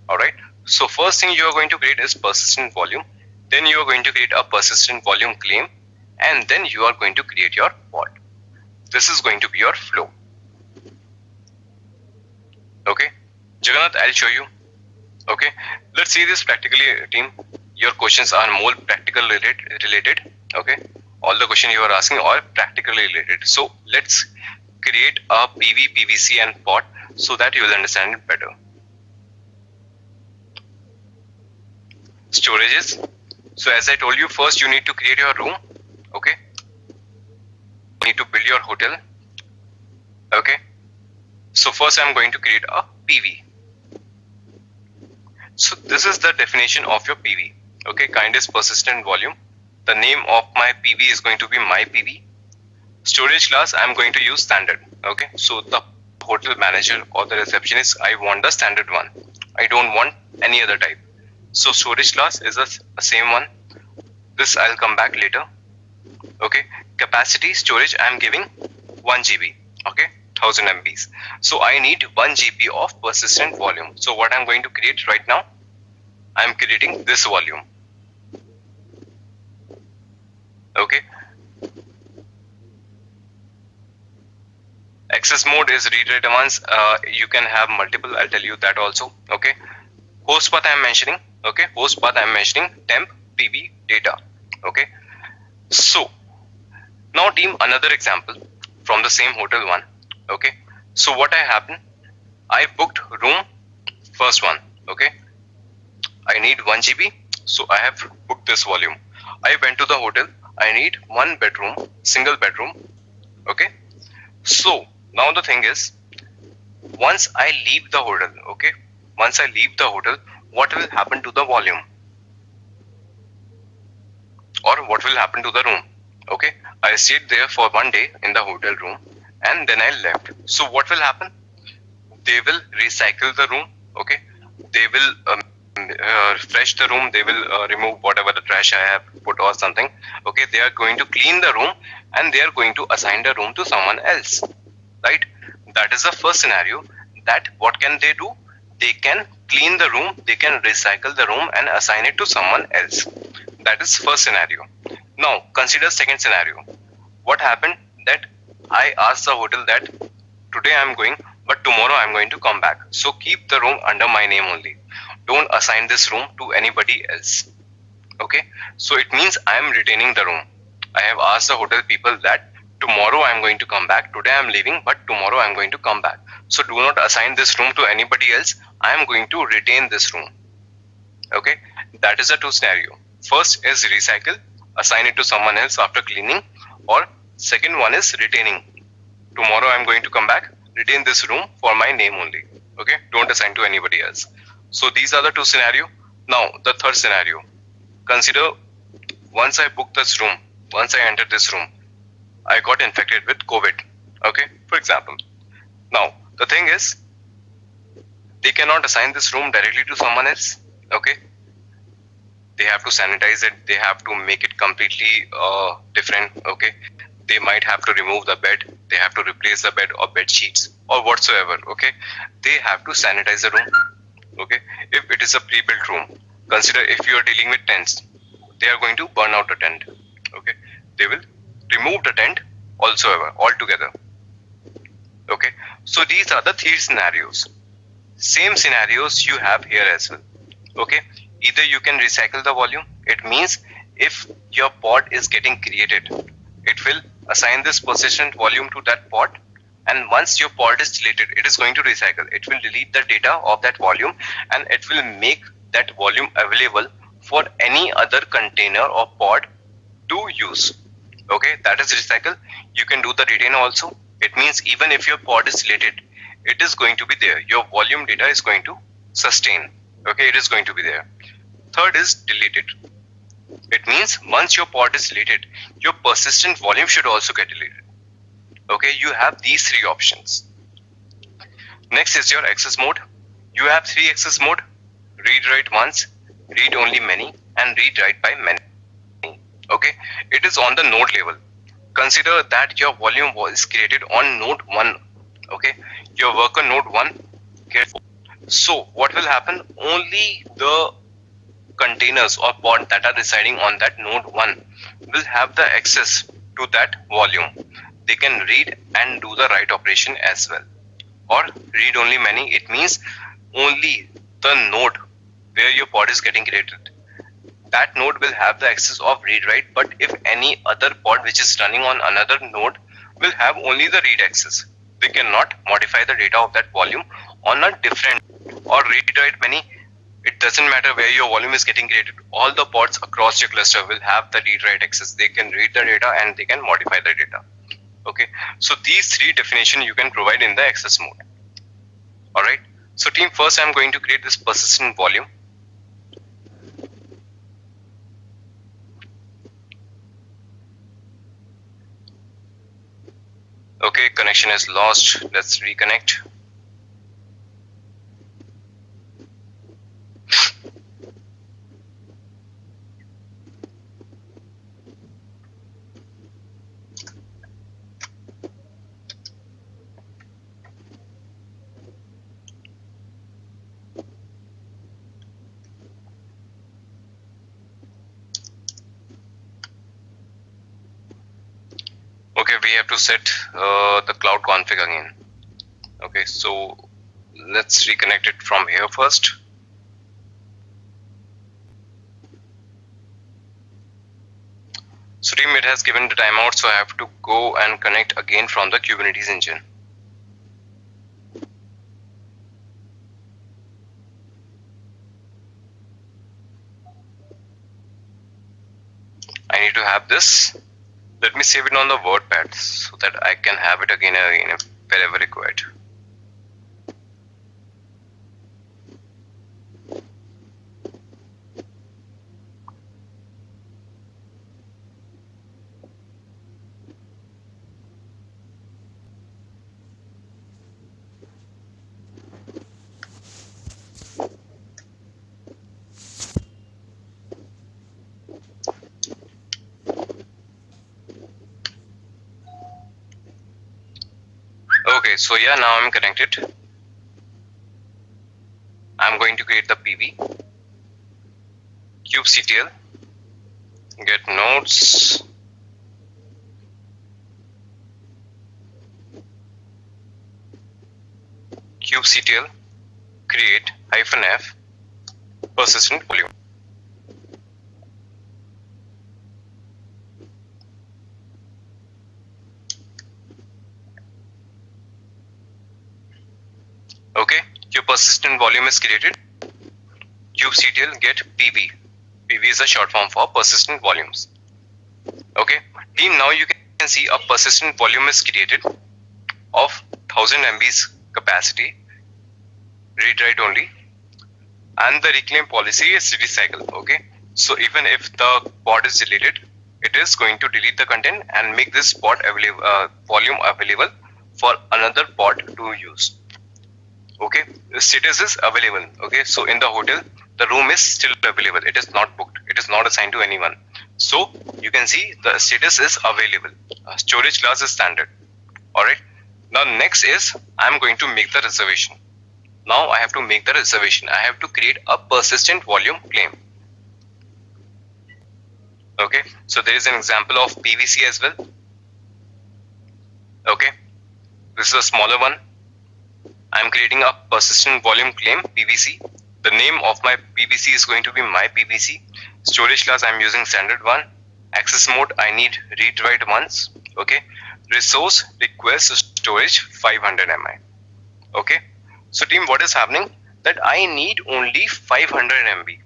All right. So first thing you are going to create is persistent volume. Then you are going to create a persistent volume claim, and then you are going to create your pod. This is going to be your flow. Okay, Jagannath, I'll show you. Okay, let's see this practically, team. Your questions are more practical related. Okay, all the questions you are asking are practically related. So let's create a PV, PVC and pod so that you will understand it better. Storages. So as I told you, first you need to create your room. Okay, you need to build your hotel. Okay, so first I'm going to create a PV. So this is the definition of your PV. Okay, kind is persistent volume. The name of my PV is going to be my PV. Storage class I'm going to use standard. Okay, so the hotel manager or the receptionist, I want the standard one. I don't want any other type. So storage class is the same one. This I'll come back later. Okay, capacity storage I'm giving 1 GB. Okay, 1000 MBs. So I need 1 GB of persistent volume. So what I'm going to create right now, I'm creating this volume. Okay. Access mode is read-write once. You can have multiple. I'll tell you that also. Okay. Host path I'm mentioning. Okay. Host path I'm mentioning temp PV data. Okay. So now team, another example from the same hotel one. Okay, so what I happened, I booked room first one. Okay, I need 1 GB, so I have booked this volume. I went to the hotel, I need 1 bedroom, single bedroom. Okay, so now the thing is, once I leave the hotel, okay, once I leave the hotel, what will happen to the volume, or what will happen to the room? Okay, I stayed there for 1 day in the hotel room, and then I left. So what will happen? They will recycle the room. Okay, they will refresh the room. They will remove whatever the trash I have put or something. Okay, they are going to clean the room, and they are going to assign the room to someone else. Right? That is the first scenario. That what can they do? They can clean the room. They can recycle the room and assign it to someone else. That is first scenario. Now consider second scenario. What happened that I asked the hotel that today I'm going, but tomorrow I'm going to come back. So keep the room under my name only. Don't assign this room to anybody else. Okay. So it means I am retaining the room. I have asked the hotel people that tomorrow I'm going to come back. Today I'm leaving, but tomorrow I'm going to come back. So do not assign this room to anybody else. I am going to retain this room. Okay. That is the two scenario. First is recycle, assign it to someone else after cleaning, or second one is retaining. Tomorrow I'm going to come back, retain this room for my name only. Okay, don't assign to anybody else. So these are the two scenario. Now the third scenario. Consider once I booked this room, once I entered this room, I got infected with COVID. Okay, for example. Now the thing is, they cannot assign this room directly to someone else. Okay. They have to sanitize it. They have to make it completely different. Okay, they might have to remove the bed. They have to replace the bed or bed sheets or whatsoever. Okay, they have to sanitize the room. Okay, if it is a pre-built room, consider if you are dealing with tents, they are going to burn out the tent. Okay, they will remove the tent altogether. Okay, so these are the three scenarios. Same scenarios you have here as well. Okay. Either you can recycle the volume. It means if your pod is getting created, it will assign this persistent volume to that pod, and once your pod is deleted, it is going to recycle. It will delete the data of that volume, and it will make that volume available for any other container or pod to use. Okay, that is recycle. You can do the retain also. It means even if your pod is deleted, it is going to be there. Your volume data is going to sustain. Okay, it is going to be there. Third is deleted. It means once your pod is deleted, your persistent volume should also get deleted. Okay, you have these three options. Next is your access mode. You have 3 access mode: read write once, read only many, and read write by many. Okay, it is on the node level. Consider that your volume was created on node 1. Okay, your worker node 1 gets. So what will happen? Only the containers or pod that are residing on that node 1 will have the access to that volume. They can read and do the write operation as well. Or read only many, it means only the node where your pod is getting created, that node will have the access of read write, but if any other pod which is running on another node will have only the read access. They cannot modify the data of that volume on a different or read write many. It doesn't matter where your volume is getting created, all the pods across your cluster will have the read write access. They can read the data and they can modify the data. Okay, so these three definitions you can provide in the access mode. Alright, so team, first I'm going to create this persistent volume. Okay, connection is lost. Let's reconnect. Okay, we have to set the cloud config again. Okay, so let's reconnect it from here first. So team, it has given the timeout, so I have to go and connect again from the Kubernetes engine. I need to have this. Let me save it on the WordPad so that I can have it again and again if wherever required. Okay, so yeah, now I'm connected. I'm going to create the PV, kubectl, get nodes, kubectl, create -f, persistent volume. Okay, your persistent volume is created. kubectl get PV. PV is a short form for persistent volumes. Okay, team, now you can see a persistent volume is created of 1000 MBs capacity, read write only, and the reclaim policy is recycle. Okay, so even if the pod is deleted, it is going to delete the content and make this pod available, volume available for another pod to use. Okay, the status is available. Okay, so in the hotel the room is still available, it is not booked, it is not assigned to anyone. So you can see the status is available. Storage class is standard. Alright, now next is I'm going to make the reservation. Now I have to make the reservation. I have to create a persistent volume claim. Okay, so there is an example of PVC as well. Okay, this is a smaller one. I'm creating a persistent volume claim PVC. The name of my PVC is going to be my PVC. Storage class I'm using standard one. Access mode I need read write once. Okay. Resource request storage 500 MB. Okay. So team, what is happening? That I need only 500 MB.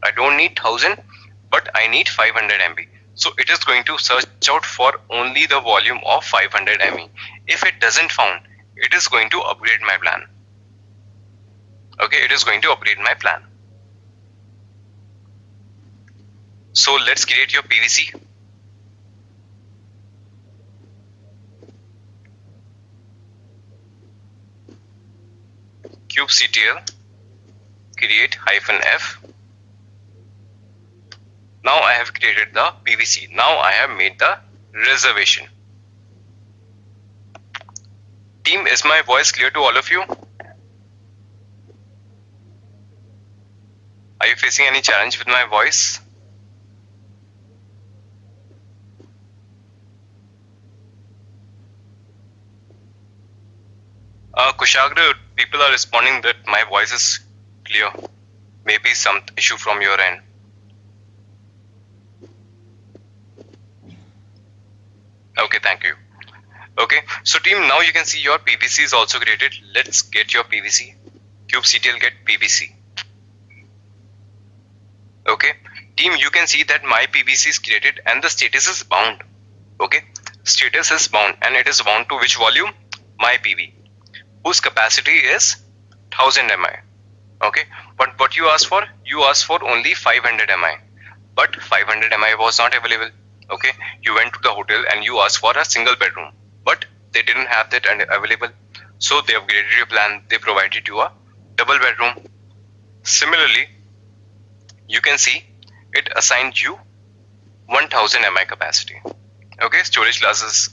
I don't need 1000, but I need 500 MB. So it is going to search out for only the volume of 500 MB. If it doesn't found, it is going to upgrade my plan. Okay, it is going to upgrade my plan. So let's create your PVC. kubectl create -f. Now I have created the PVC. Now I have made the reservation. team, is my voice clear to all of you? Are you facing any challenge with my voice? Kushagra, people are responding that my voice is clear. Maybe some issue from your end. Okay, thank you. Okay, so team, now you can see your PVC is also created. Let's get your PVC. kubectl get PVC. Okay, team, you can see that my PVC is created and the status is bound. Okay, status is bound and it is bound to which volume? My PV, whose capacity is 1000 mi. Okay, but what you asked for? You asked for only 500 mi, but 500 mi was not available. Okay, you went to the hotel and you asked for a single bedroom, but they didn't have that available. So they upgraded your plan. They provided you a double bedroom. Similarly, you can see it assigned you 1000 mi capacity. Okay, storage class is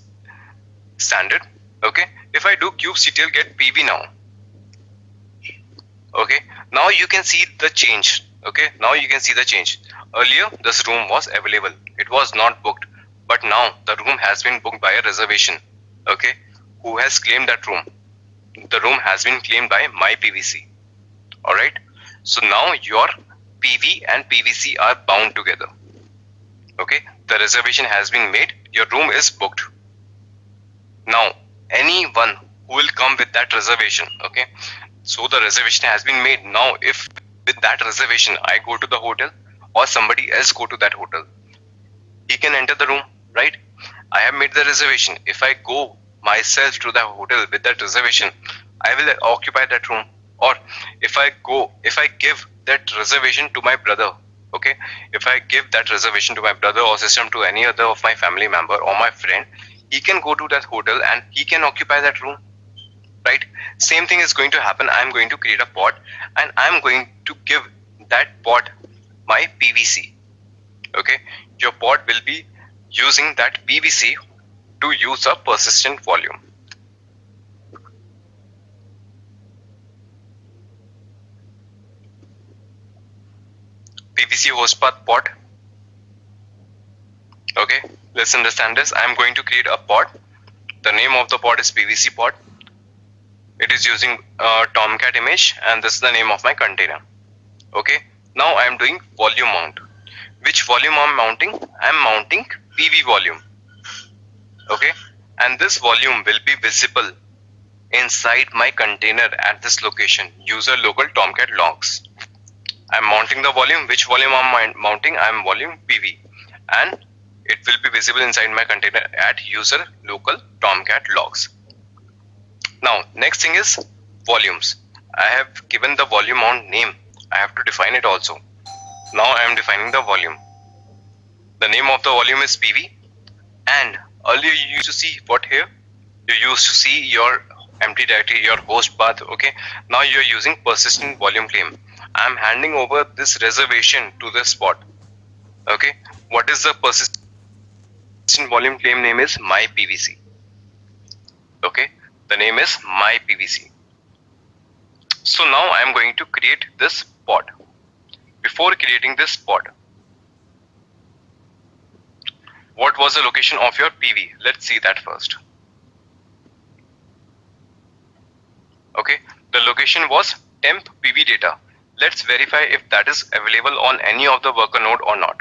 standard. Okay, if I do kubectl get PV now, okay, now you can see the change. Okay, now you can see the change. Earlier this room was available, it was not booked, but now the room has been booked by a reservation. Okay, who has claimed that room? The room has been claimed by my PVC. Alright, so now your PV and PVC are bound together. Okay, the reservation has been made, your room is booked. Now anyone who will come with that reservation, okay, so the reservation has been made. Now if with that reservation I go to the hotel or somebody else go to that hotel, he can enter the room, right? I have made the reservation. If I go myself to the hotel with that reservation, I will occupy that room. Or if I give that reservation to my brother, okay, if I give that reservation to my brother or system to any other of my family member or my friend, he can go to that hotel and he can occupy that room, right? Same thing is going to happen. I'm going to create a pod and I'm going to give that pod my PVC. Okay, your pod will be using that PVC to use a persistent volume. PVC host path pod. Okay, let's understand this. I'm going to create a pod. The name of the pod is PVC pod. It is using Tomcat image and this is the name of my container. Okay, now I'm doing volume mount. Which volume I'm mounting? I'm mounting PV volume. Okay, and this volume will be visible inside my container at this location, user local Tomcat logs. I'm mounting the volume. Which volume I'm mounting? I'm volume PV, and it will be visible inside my container at user local Tomcat logs. Now next thing is volumes. I have given the volume mount name. I have to define it also. Now I am defining the volume. The name of the volume is PV, and earlier you used to see what here? You used to see your empty directory, your host path. Okay, now you're using persistent volume claim. I'm handing over this reservation to this pod. Okay, what is the persistent volume claim name? Is my PVC. Okay, the name is my PVC. So now I'm going to create this pod. Before creating this pod, what was the location of your PV? Let's see that first. Okay, the location was temp PV data. Let's verify if that is available on any of the worker node or not.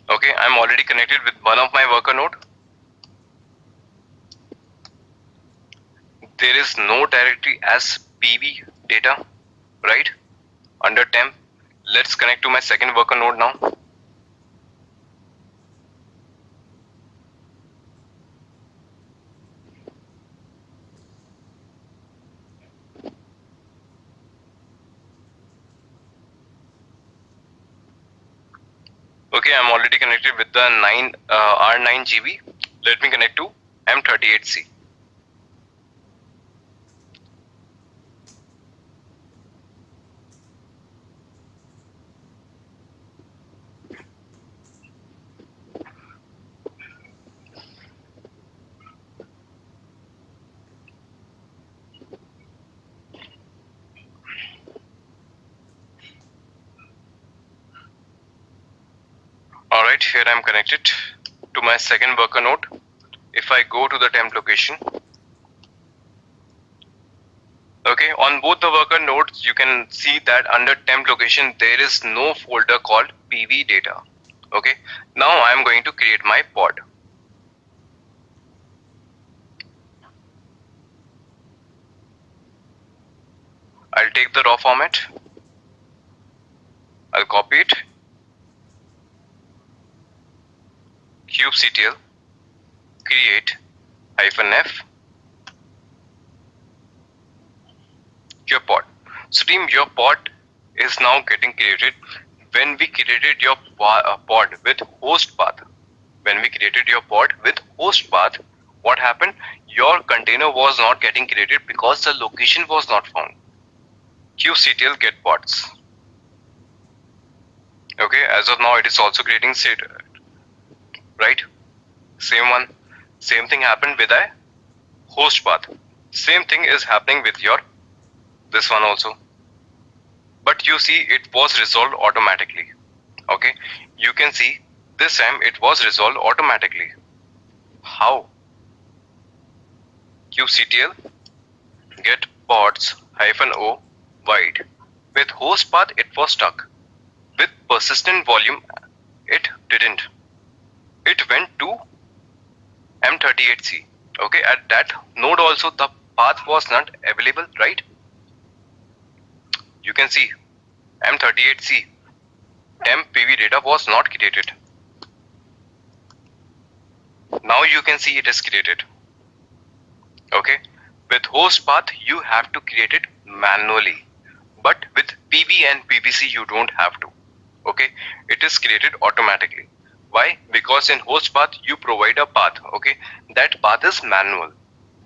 Okay, I'm already connected with one of my worker node. There is no directory as PV data, right? Under temp. Let's connect to my second worker node now. Okay, I'm already connected with the R9 GB. Let me connect to M38C. here I'm connected to my second worker node. If I go to the temp location, okay, on both the worker nodes, you can see that under temp location, there is no folder called PV data. Okay, now I'm going to create my pod. I'll take the raw format. I'll copy it. kubectl create -f your pod. So team, your pod is now getting created. When we created your pod with host path, what happened? Your container was not getting created because the location was not found. kubectl get pods. Okay, as of now it is also creating state, right? Same thing happened with a host path. Same thing is happening with your this one also. But you see it was resolved automatically. Okay, you can see this time it was resolved automatically. How? kubectl get pods -o wide. With host path it was stuck. With persistent volume it didn't. It went to M38C. Okay, at that node also the path was not available, right? You can see M38C temp PV data was not created. Now you can see it is created. Okay, with host path you have to create it manually, but with PV and PVC you don't have to. Okay, it is created automatically. Why? Because in host path you provide a path. Okay, that path is manual,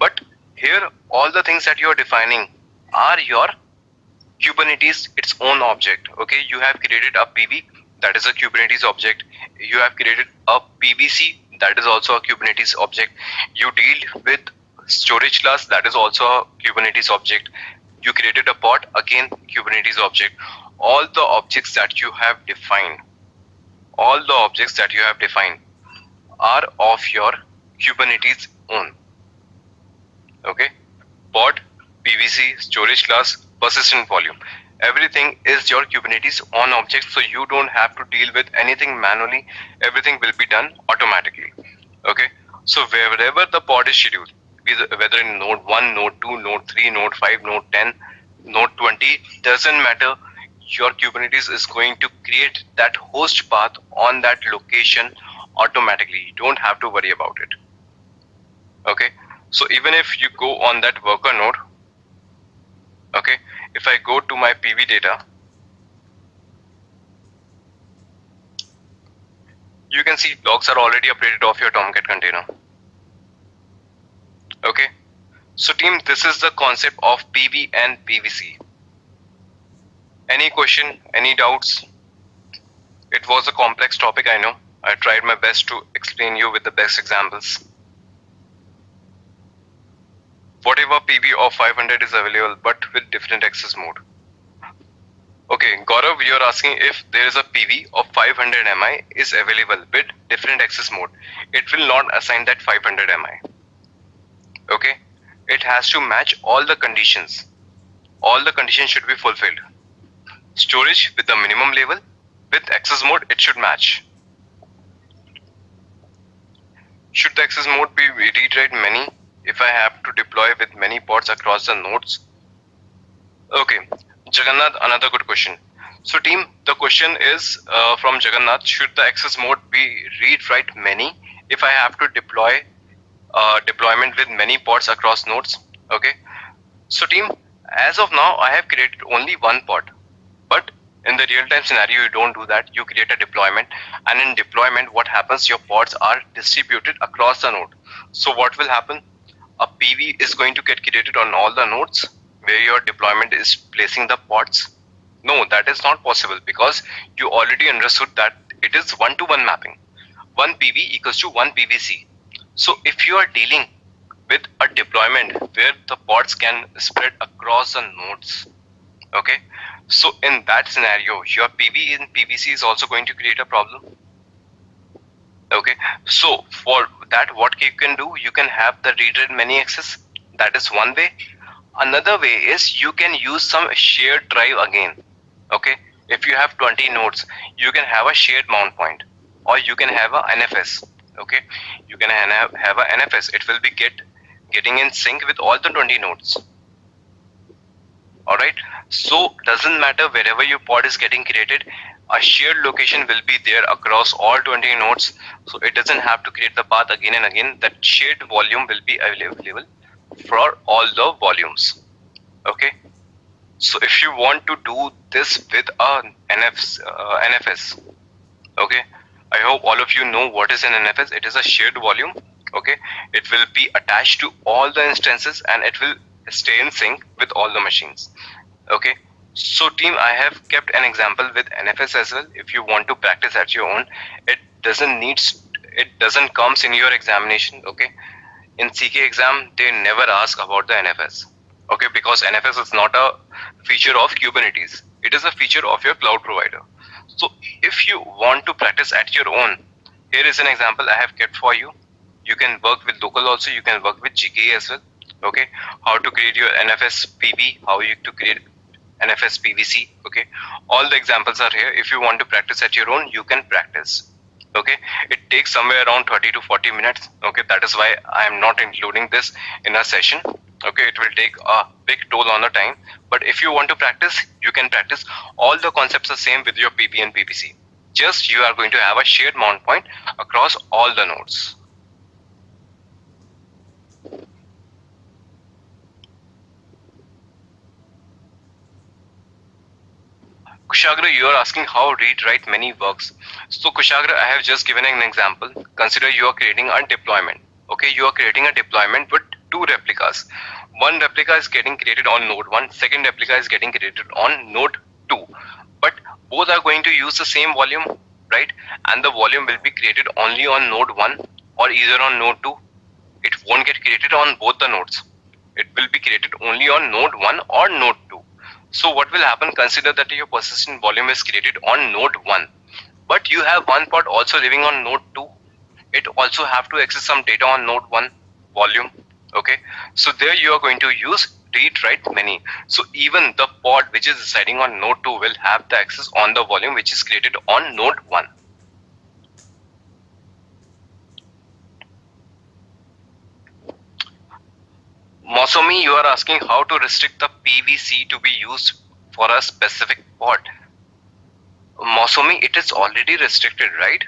but here all the things that you are defining are your Kubernetes its own object. Okay, you have created a PV, that is a Kubernetes object. You have created a PVC, that is also a Kubernetes object. You deal with storage class, that is also a Kubernetes object. You created a pod, again Kubernetes object. All the objects that you have defined, are of your Kubernetes own. Okay, pod, PVC, storage class, persistent volume, everything is your Kubernetes own object, so you don't have to deal with anything manually. Everything will be done automatically. Okay, so wherever the pod is scheduled, whether in node 1, node 2, node 3, node 5, node 10, node 20, doesn't matter, your Kubernetes is going to create that host path on that location automatically. You don't have to worry about it. Okay, so even if you go on that worker node, okay, if I go to my PV data, you can see logs are already updated off your Tomcat container. Okay, so team, this is the concept of PV and PVC. Any question, any doubts? It was a complex topic, I know. I tried my best to explain you with the best examples. Whatever PV of 500 is available, but with different access mode. Okay, Gaurav, you're asking if there is a PV of 500 MI is available with different access mode. It will not assign that 500 MI. Okay, it has to match all the conditions. All the conditions should be fulfilled. Storage with the minimum level, with access mode, it should match. Should the access mode be read-write many if I have to deploy with many pods across the nodes? Okay, Jagannath, another good question. So team, the question is from Jagannath, should the access mode be read-write many if I have to deploy deployment with many pods across nodes? Okay, so team, as of now I have created only one pod, but in the real-time scenario you don't do that. You create a deployment, and in deployment what happens, your pods are distributed across the node. So what will happen? A PV is going to get created on all the nodes where your deployment is placing the pods. No, that is not possible, because you already understood that it is one-to-one mapping. One PV equals to one PVC. So if you are dealing with a deployment where the pods can spread across the nodes, okay, so in that scenario your PV in PVC is also going to create a problem. Okay, so for that, what you can do, you can have the read many access. That is one way. Another way is you can use some shared drive again. Okay, if you have 20 nodes, you can have a shared mount point, or you can have a NFS. Okay, you can have a NFS. It will be getting in sync with all the 20 nodes. All right, so doesn't matter wherever your pod is getting created, a shared location will be there across all 20 nodes. So it doesn't have to create the path again and again. That shared volume will be available for all the volumes. Okay, so if you want to do this with a NFS, okay, I hope all of you know what is an NFS. It is a shared volume. Okay, it will be attached to all the instances and it will stay in sync with all the machines. Okay, so team, I have kept an example with NFS as well. If you want to practice at your own, it doesn't comes in your examination. Okay, in CK exam they never ask about the NFS. Okay, because NFS is not a feature of Kubernetes. It is a feature of your cloud provider. So if you want to practice at your own, here is an example I have kept for you. You can work with local also, you can work with CKA as well. Okay, how to create your NFS PV, how you to create NFS PVC. Okay, all the examples are here. If you want to practice at your own, you can practice. Okay, it takes somewhere around 30 to 40 minutes. Okay, that is why I am not including this in a session. Okay, it will take a big toll on the time, but if you want to practice, you can practice. All the concepts are same with your PP and PPC. Just you are going to have a shared mount point across all the nodes. Kushagra, you are asking how read-write many works. So Kushagra, I have just given an example. Consider you are creating a deployment. Okay, you are creating a deployment with two replicas. One replica is getting created on node 1, second replica is getting created on node 2. But both are going to use the same volume, right? And the volume will be created only on node 1 or either on node 2. It won't get created on both the nodes. It will be created only on node 1 or node 2. So what will happen, consider that your persistent volume is created on node 1. But you have one pod also living on node 2. It also have to access some data on node 1 volume. Okay, so there you are going to use read-write many. So even the pod which is residing on node 2 will have the access on the volume which is created on node 1. Mosomi, you are asking how to restrict the PVC to be used for a specific pod. Mosomi, it is already restricted, right?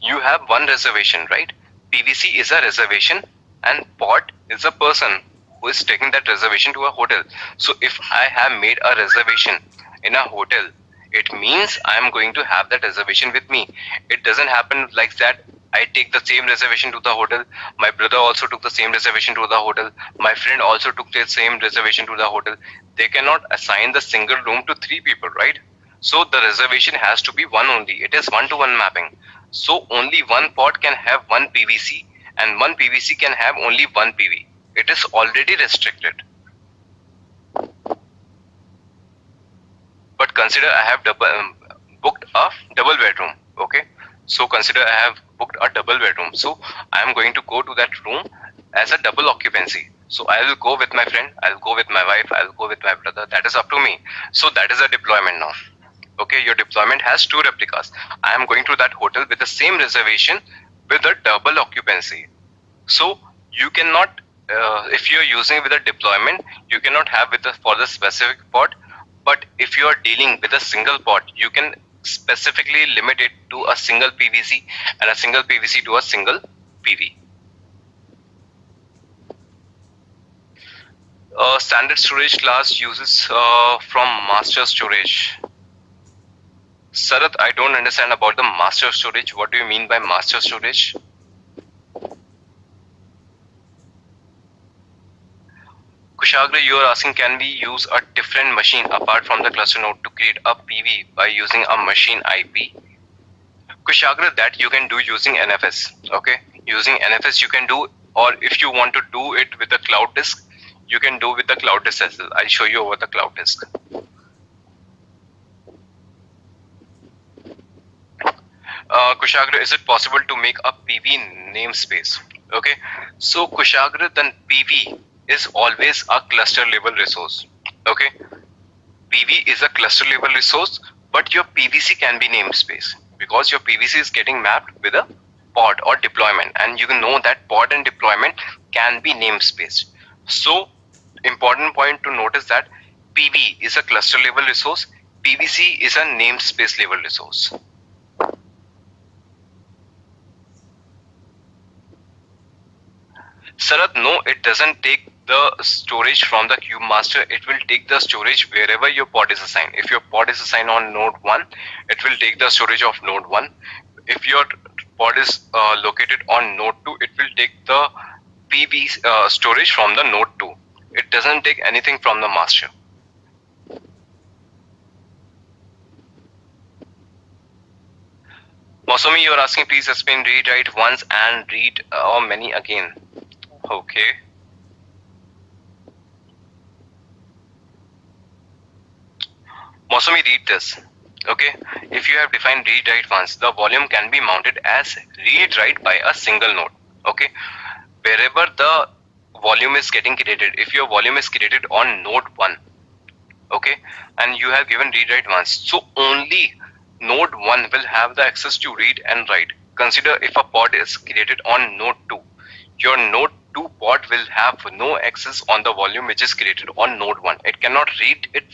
You have one reservation, right? PVC is a reservation and pod is a person who is taking that reservation to a hotel. So if I have made a reservation in a hotel, it means I am going to have that reservation with me. It doesn't happen like that. I take the same reservation to the hotel. My brother also took the same reservation to the hotel. My friend also took the same reservation to the hotel. They cannot assign the single room to 3 people, right? So the reservation has to be one only. It is one-to-one mapping. So only one pod can have one PVC and one PVC can have only one PV. It is already restricted. But consider I have booked a double bedroom. Okay, so consider I have booked a double bedroom. So I am going to go to that room as a double occupancy. So I will go with my friend, I'll go with my wife, I'll go with my brother. That is up to me. So that is a deployment now. Okay, your deployment has 2 replicas. I am going to that hotel with the same reservation with a double occupancy. So you cannot, if you are using with a deployment, you cannot have with for the specific pod. But if you are dealing with a single pod, you can specifically limit it to a single PVC and a single PVC to a single PV. Standard storage class uses from master storage. Sarath, I don't understand about the master storage. What do you mean by master storage? Kushagra, you are asking, can we use a different machine apart from the cluster node to create a PV by using a machine IP? Kushagra, that you can do using NFS. Okay, using NFS you can do, or if you want to do it with the cloud disk, you can do with the cloud disk as well. I'll show you over the cloud disk. Kushagra, is it possible to make a PV namespace? Okay, so Kushagra, then PV is always a cluster level resource. Okay, PV is a cluster level resource, but your PVC can be namespace because your PVC is getting mapped with a pod or deployment, and you can know that pod and deployment can be namespace. So important point to notice that PV is a cluster level resource, PVC is a namespace level resource. Sarath, no, it doesn't take the storage from the kube master. It will take the storage wherever your pod is assigned. If your pod is assigned on node 1, it will take the storage of node 1. If your pod is located on node 2, it will take the PV storage from the node 2. It doesn't take anything from the master. Mosumi, you are asking, please explain read write once and read or many again. Okay. Mosumi, read this. Okay. If you have defined read write once, the volume can be mounted as read write by a single node. Okay. Wherever the volume is getting created, if your volume is created on node 1, okay, and you have given read write once, so only node 1 will have the access to read and write. Consider if a pod is created on node 2, your node 2 pod will have no access on the volume which is created on node 1. It cannot read it,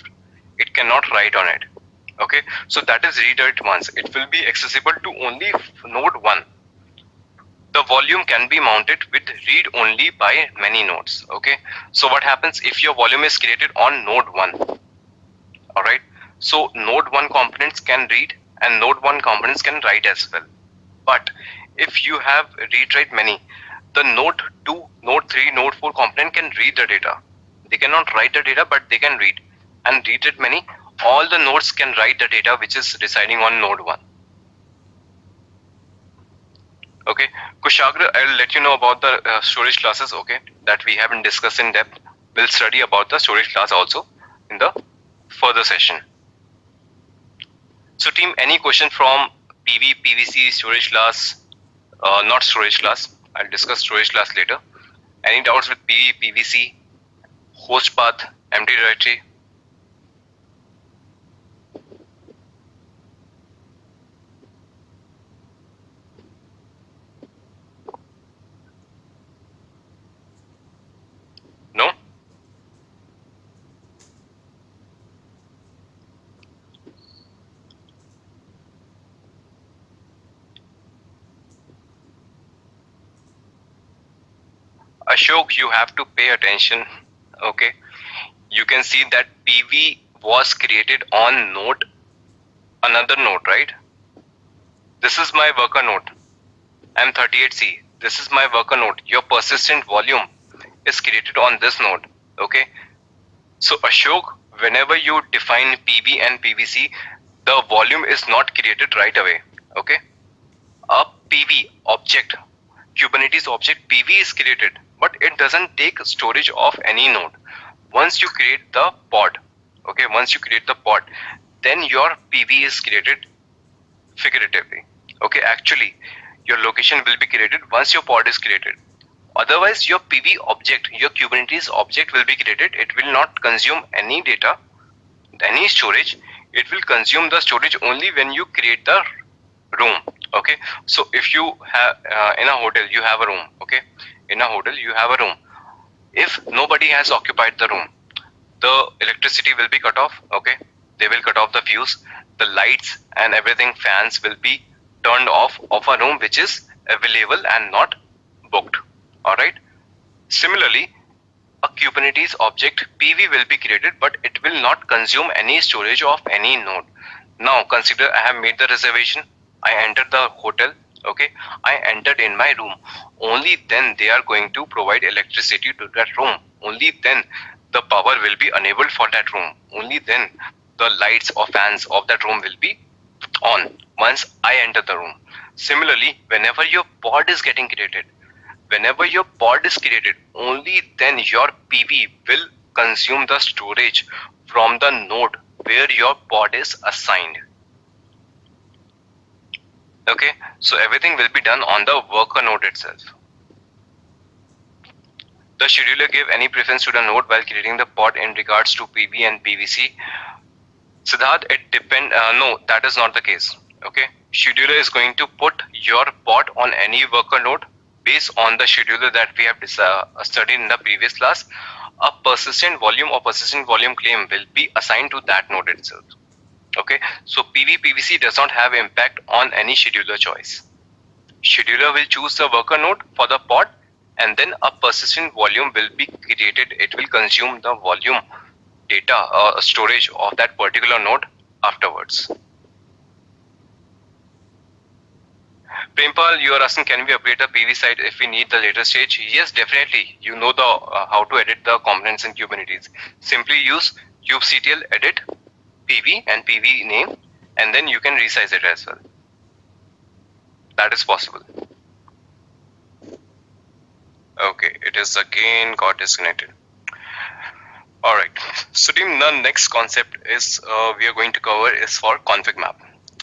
it cannot write on it. Okay, so that is read write once. It will be accessible to only node 1. The volume can be mounted with read only by many nodes. Okay, so what happens if your volume is created on node 1? All right, so node 1 components can read and node 1 components can write as well. But if you have read write many, the node 2, node 3, node 4 component can read the data. They cannot write the data, but they can read. And read it many, all the nodes can write the data which is residing on node 1. Okay, Kushagra, I'll let you know about the storage classes, okay, that we haven't discussed in depth. We'll study about the storage class also in the further session. So team, any question from PV, PVC, storage class, not storage class? I'll discuss storage class later. Any doubts with PV, PVC, host path, empty directory? No? Ashok, you have to pay attention. Okay, you can see that PV was created on node, another node, right? This is my worker node. I'm 38C. This is my worker node. Your persistent volume is created on this node. Okay, so Ashok, whenever you define PV and PVC, the volume is not created right away. Okay, a PV object, Kubernetes object PV is created, but it doesn't take storage of any node. Once you create the pod, okay, once you create the pod, then your PV is created figuratively. Okay, actually, your location will be created once your pod is created. Otherwise, your PV object, your Kubernetes object will be created. It will not consume any data, any storage. It will consume the storage only when you create the room. Okay, so if you have in a hotel you have a room. Okay, in a hotel you have a room. If nobody has occupied the room, the electricity will be cut off. Okay, they will cut off the fuse. The lights and everything, fans will be turned off of a room which is available and not booked. All right. Similarly, a Kubernetes object PV will be created, but it will not consume any storage of any node. Now consider I have made the reservation. I entered the hotel. Okay, I entered in my room. Only then they are going to provide electricity to that room. Only then the power will be enabled for that room. Only then the lights or fans of that room will be on once I enter the room. Similarly, whenever your pod is getting created, only then your PV will consume the storage from the node where your pod is assigned. Okay, so everything will be done on the worker node itself. The scheduler give any preference to the node while creating the pod in regards to PV and PVC. Siddharth, it depend. No, that is not the case. Okay, scheduler is going to put your pod on any worker node based on the scheduler that we have studied in the previous class. A persistent volume or persistent volume claim will be assigned to that node itself. Okay, so PV PVC does not have impact on any scheduler choice. Scheduler will choose the worker node for the pod, and then a persistent volume will be created. It will consume the volume data storage of that particular node afterwards. Prempal, you are asking, can we upgrade the PV site if we need the later stage? Yes, definitely. You know the how to edit the components in Kubernetes. Simply use kubectl edit PV and PV name, and then you can resize it as well. That is possible. Okay, it is again got disconnected. All right. So team, the next concept is we are going to cover is for ConfigMap.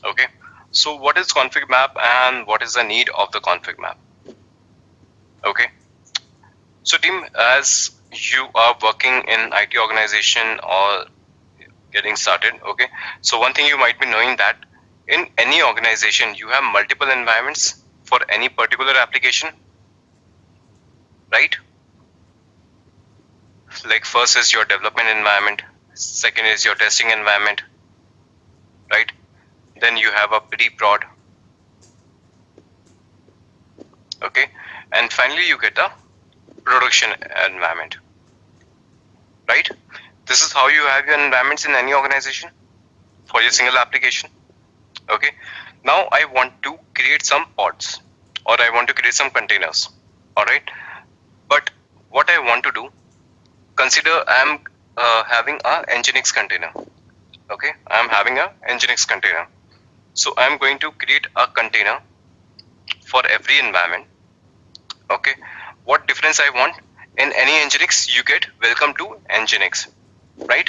Okay. So what is ConfigMap and what is the need of the ConfigMap? Okay. So team, as you are working in IT organization or getting started, okay. So one thing you might be knowing that in any organization you have multiple environments for any particular application, right? Like first is your development environment, second is your testing environment, right? Then you have a pre-prod, okay, and finally you get a production environment, right? This is how you have your environments in any organization for your single application. Okay, now I want to create some pods or I want to create some containers. All right, but what I want to do, consider I am having a Nginx container. Okay, I am having a Nginx container. So I am going to create a container for every environment. Okay, what difference I want? In any Nginx, you get welcome to Nginx, right?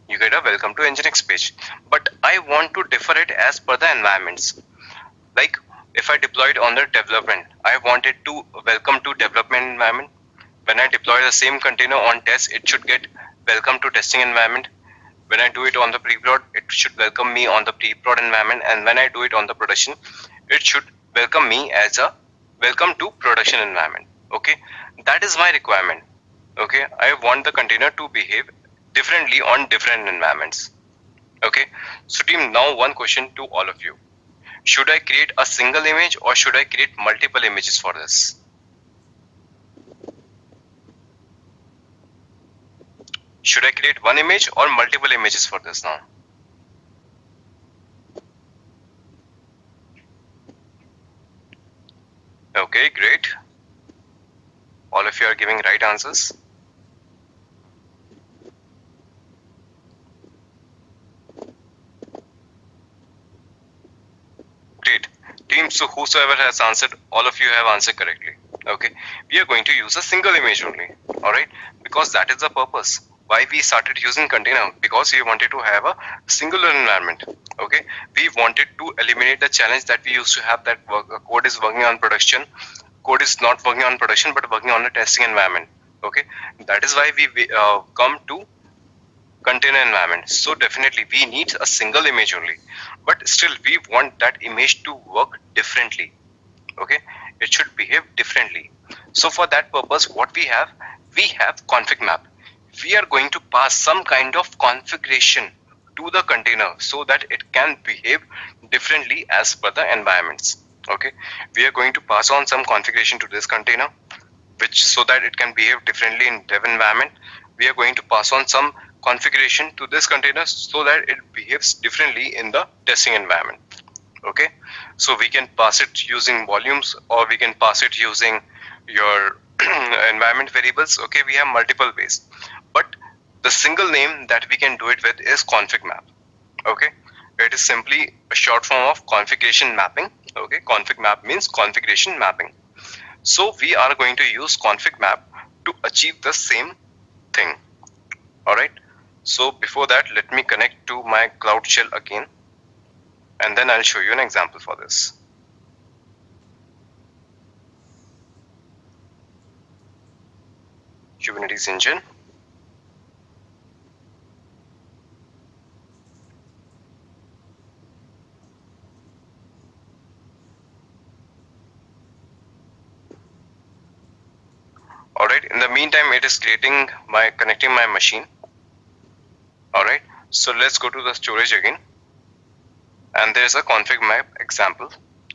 You get a welcome to Nginx page. But I want to differ it as per the environments. Like if I deployed on the development, I wanted to welcome to development environment. When I deploy the same container on test, it should get welcome to testing environment. When I do it on the pre-prod, it should welcome me on the pre-prod environment, and when I do it on the production, it should welcome me as a welcome to production environment. Okay, that is my requirement. Okay, I want the container to behave differently on different environments. Okay, so team, now one question to all of you. Should I create a single image or should I create multiple images for this? Should I create one image or multiple images for this now? Okay, great. All of you are giving right answers. Great. Team, so whosoever has answered, all of you have answered correctly. Okay, we are going to use a single image only. All right, because that is the purpose. Why we started using container? Because we wanted to have a singular environment. Okay, we wanted to eliminate the challenge that we used to have, that code is working on production, code is not working on production but working on a testing environment. Okay, that is why we come to container environment. So definitely we need a single image only, but still we want that image to work differently. Okay, it should behave differently. So for that purpose, what we have ConfigMap. We are going to pass some kind of configuration to the container so that it can behave differently as per the environments. Okay, we are going to pass on some configuration to this container, which so that it can behave differently in dev environment. We are going to pass on some configuration to this container so that it behaves differently in the testing environment. Okay, so we can pass it using volumes or we can pass it using your environment variables. Okay, we have multiple ways, but the single name that we can do it with is ConfigMap. Okay, it is simply a short form of configuration mapping. Okay, ConfigMap means configuration mapping. So we are going to use ConfigMap to achieve the same thing. All right, so before that, let me connect to my Cloud Shell again, and then I'll show you an example for this. Kubernetes engine. Alright, in the meantime, it is connecting my machine. Alright, so let's go to the storage again. And there's a ConfigMap example.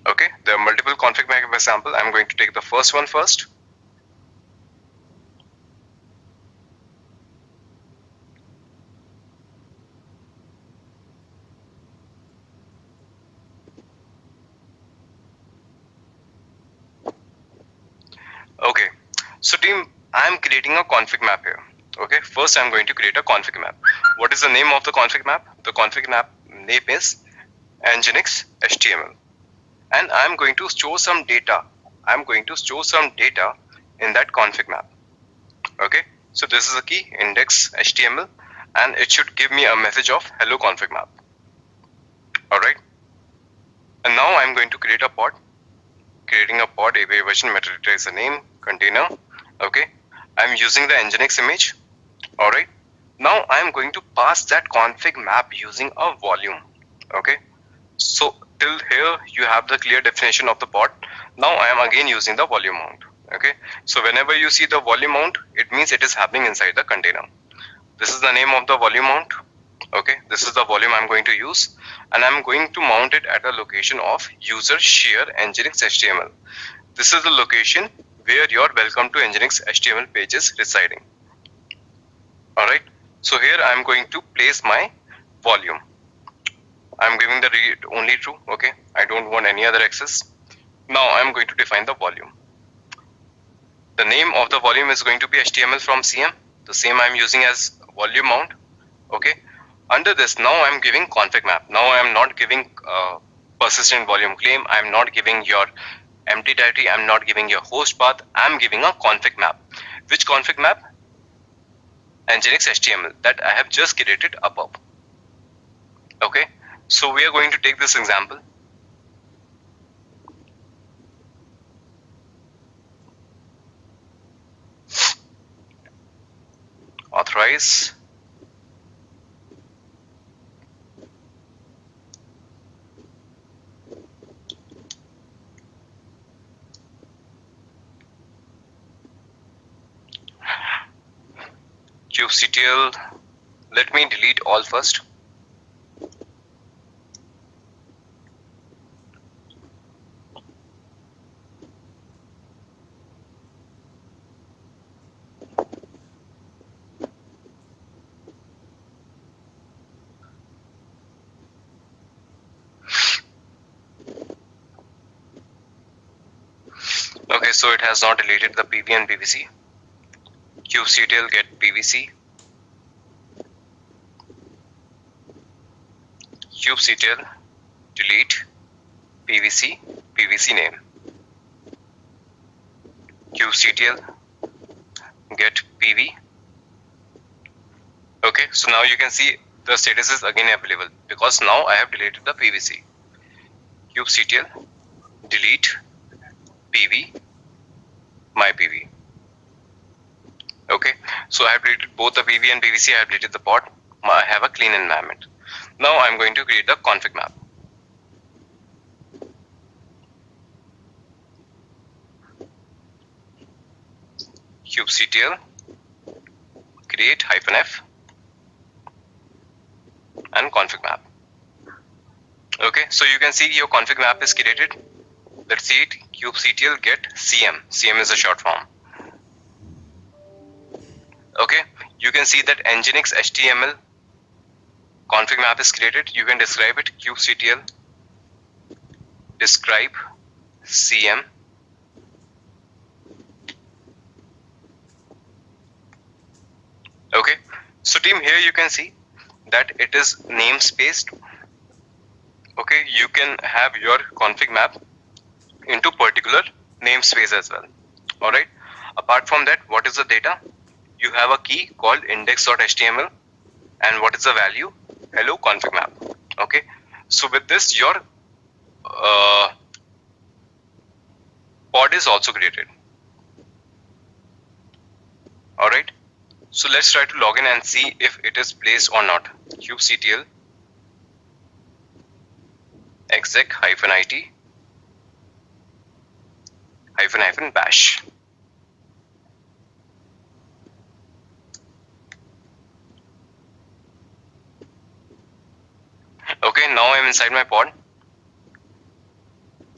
Okay, there are multiple ConfigMap examples. I'm going to take the first one first. Okay, so team, I'm creating a config map here. Okay, first I'm going to create a config map. What is the name of the config map? The config map name is Nginx HTML, and I'm going to store some data. I'm going to store some data in that config map. Okay, so this is a key index HTML, and it should give me a message of hello config map. Alright, and now I'm going to create a pod. Creating a pod, API version, metadata is the name, container. Okay, I'm using the Nginx image. Alright, now I'm going to pass that config map using a volume. Okay, so till here you have the clear definition of the pod. Now I am again using the volume mount. Okay, so whenever you see the volume mount, it means it is happening inside the container. This is the name of the volume mount. Okay, this is the volume I'm going to use, and I'm going to mount it at a location of user share Nginx HTML. This is the location where your welcome to Nginx HTML page is residing. Alright, so here I'm going to place my volume. I'm giving the read only true. Okay, I don't want any other access. Now I'm going to define the volume. The name of the volume is going to be HTML from CM, the same I'm using as volume mount. Okay, under this now I'm giving config map. Now I'm not giving persistent volume claim. I'm not giving your empty directory. I'm not giving your host path. I'm giving a config map. Which config map? Nginx HTML that I have just created above. Okay, so we are going to take this example. Authorize. kubectl. Let me delete all first. Okay, so it has not deleted the PV and PVC. kubectl get PVC. kubectl delete PVC, PVC name. kubectl get PV. Okay, so now you can see the status is again available because now I have deleted the PVC. kubectl delete PV, my PV. Okay, so I have deleted both the PV and PVC. I have deleted the pod. I have a clean environment. Now I'm going to create the config map. kubectl create -f and config map. Okay, so you can see your config map is created. Let's see it. kubectl get CM. CM is a short form. Okay, you can see that Nginx HTML config map is created. You can describe it. kubectl describe CM. Okay, so team, here you can see that it is namespaced. Okay, you can have your config map into particular namespace as well. Alright, apart from that, what is the data? You have a key called index.html, and what is the value? Hello config map. Okay, so with this your pod is also created. Alright, So let's try to log in and see if it is placed or not. kubectl exec-it -bash. Okay, now I'm inside my pod.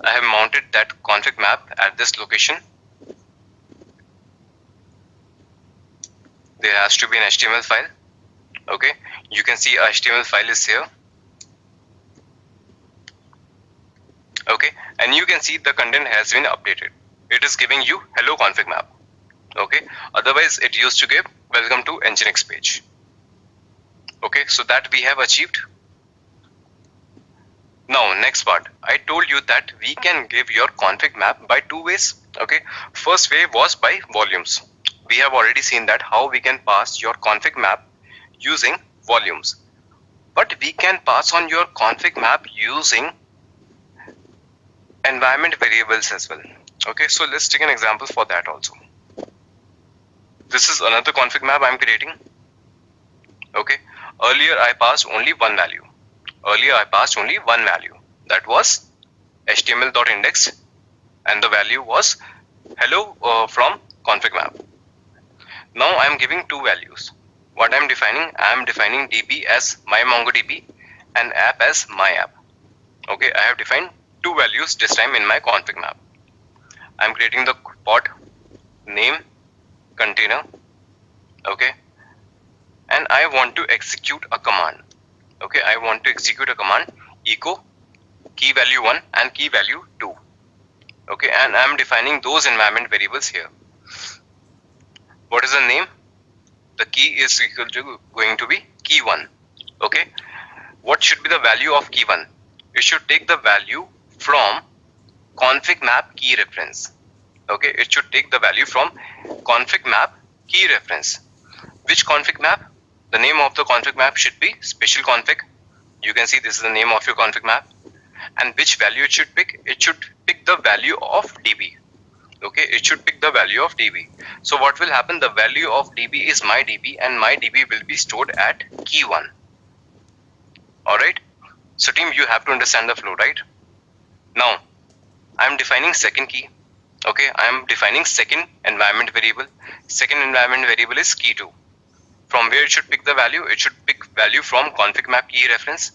I have mounted that config map at this location. There has to be an HTML file. Okay, you can see HTML file is here. Okay, and you can see the content has been updated. It is giving you hello config map. Okay, otherwise it used to give welcome to Nginx page. Okay, so that we have achieved. Now next part, I told you that we can give your config map by two ways. Okay, first way was by volumes. We have already seen that how we can pass your config map using volumes, but we can pass on your config map using environment variables as well. Okay, so let's take an example for that also. This is another config map I'm creating. Okay, earlier I passed only one value. That was html.index, and the value was hello from config map. Now I'm giving two values. What I'm defining DB as my MongoDB and app as my app. Okay, I have defined two values this time in my config map. I'm creating the pod name container. Okay, and I want to execute a command. Okay, I want to execute a command echo key value 1 and key value 2. Okay, and I'm defining those environment variables here. What is the name? The key is equal to going to be key 1. Okay, what should be the value of key 1? It should take the value from config map key reference. Okay, it should take the value from config map key reference. Which config map? The name of the config map should be special config. You can see this is the name of your config map. And which value it should pick? It should pick the value of DB. Okay, it should pick the value of DB. So what will happen? The value of DB is my DB, and my DB will be stored at key 1. Alright. So team, you have to understand the flow, right? Now, I am defining second key. Okay, I am defining second environment variable. Second environment variable is key 2. From where it should pick the value? It should pick value from config map key reference.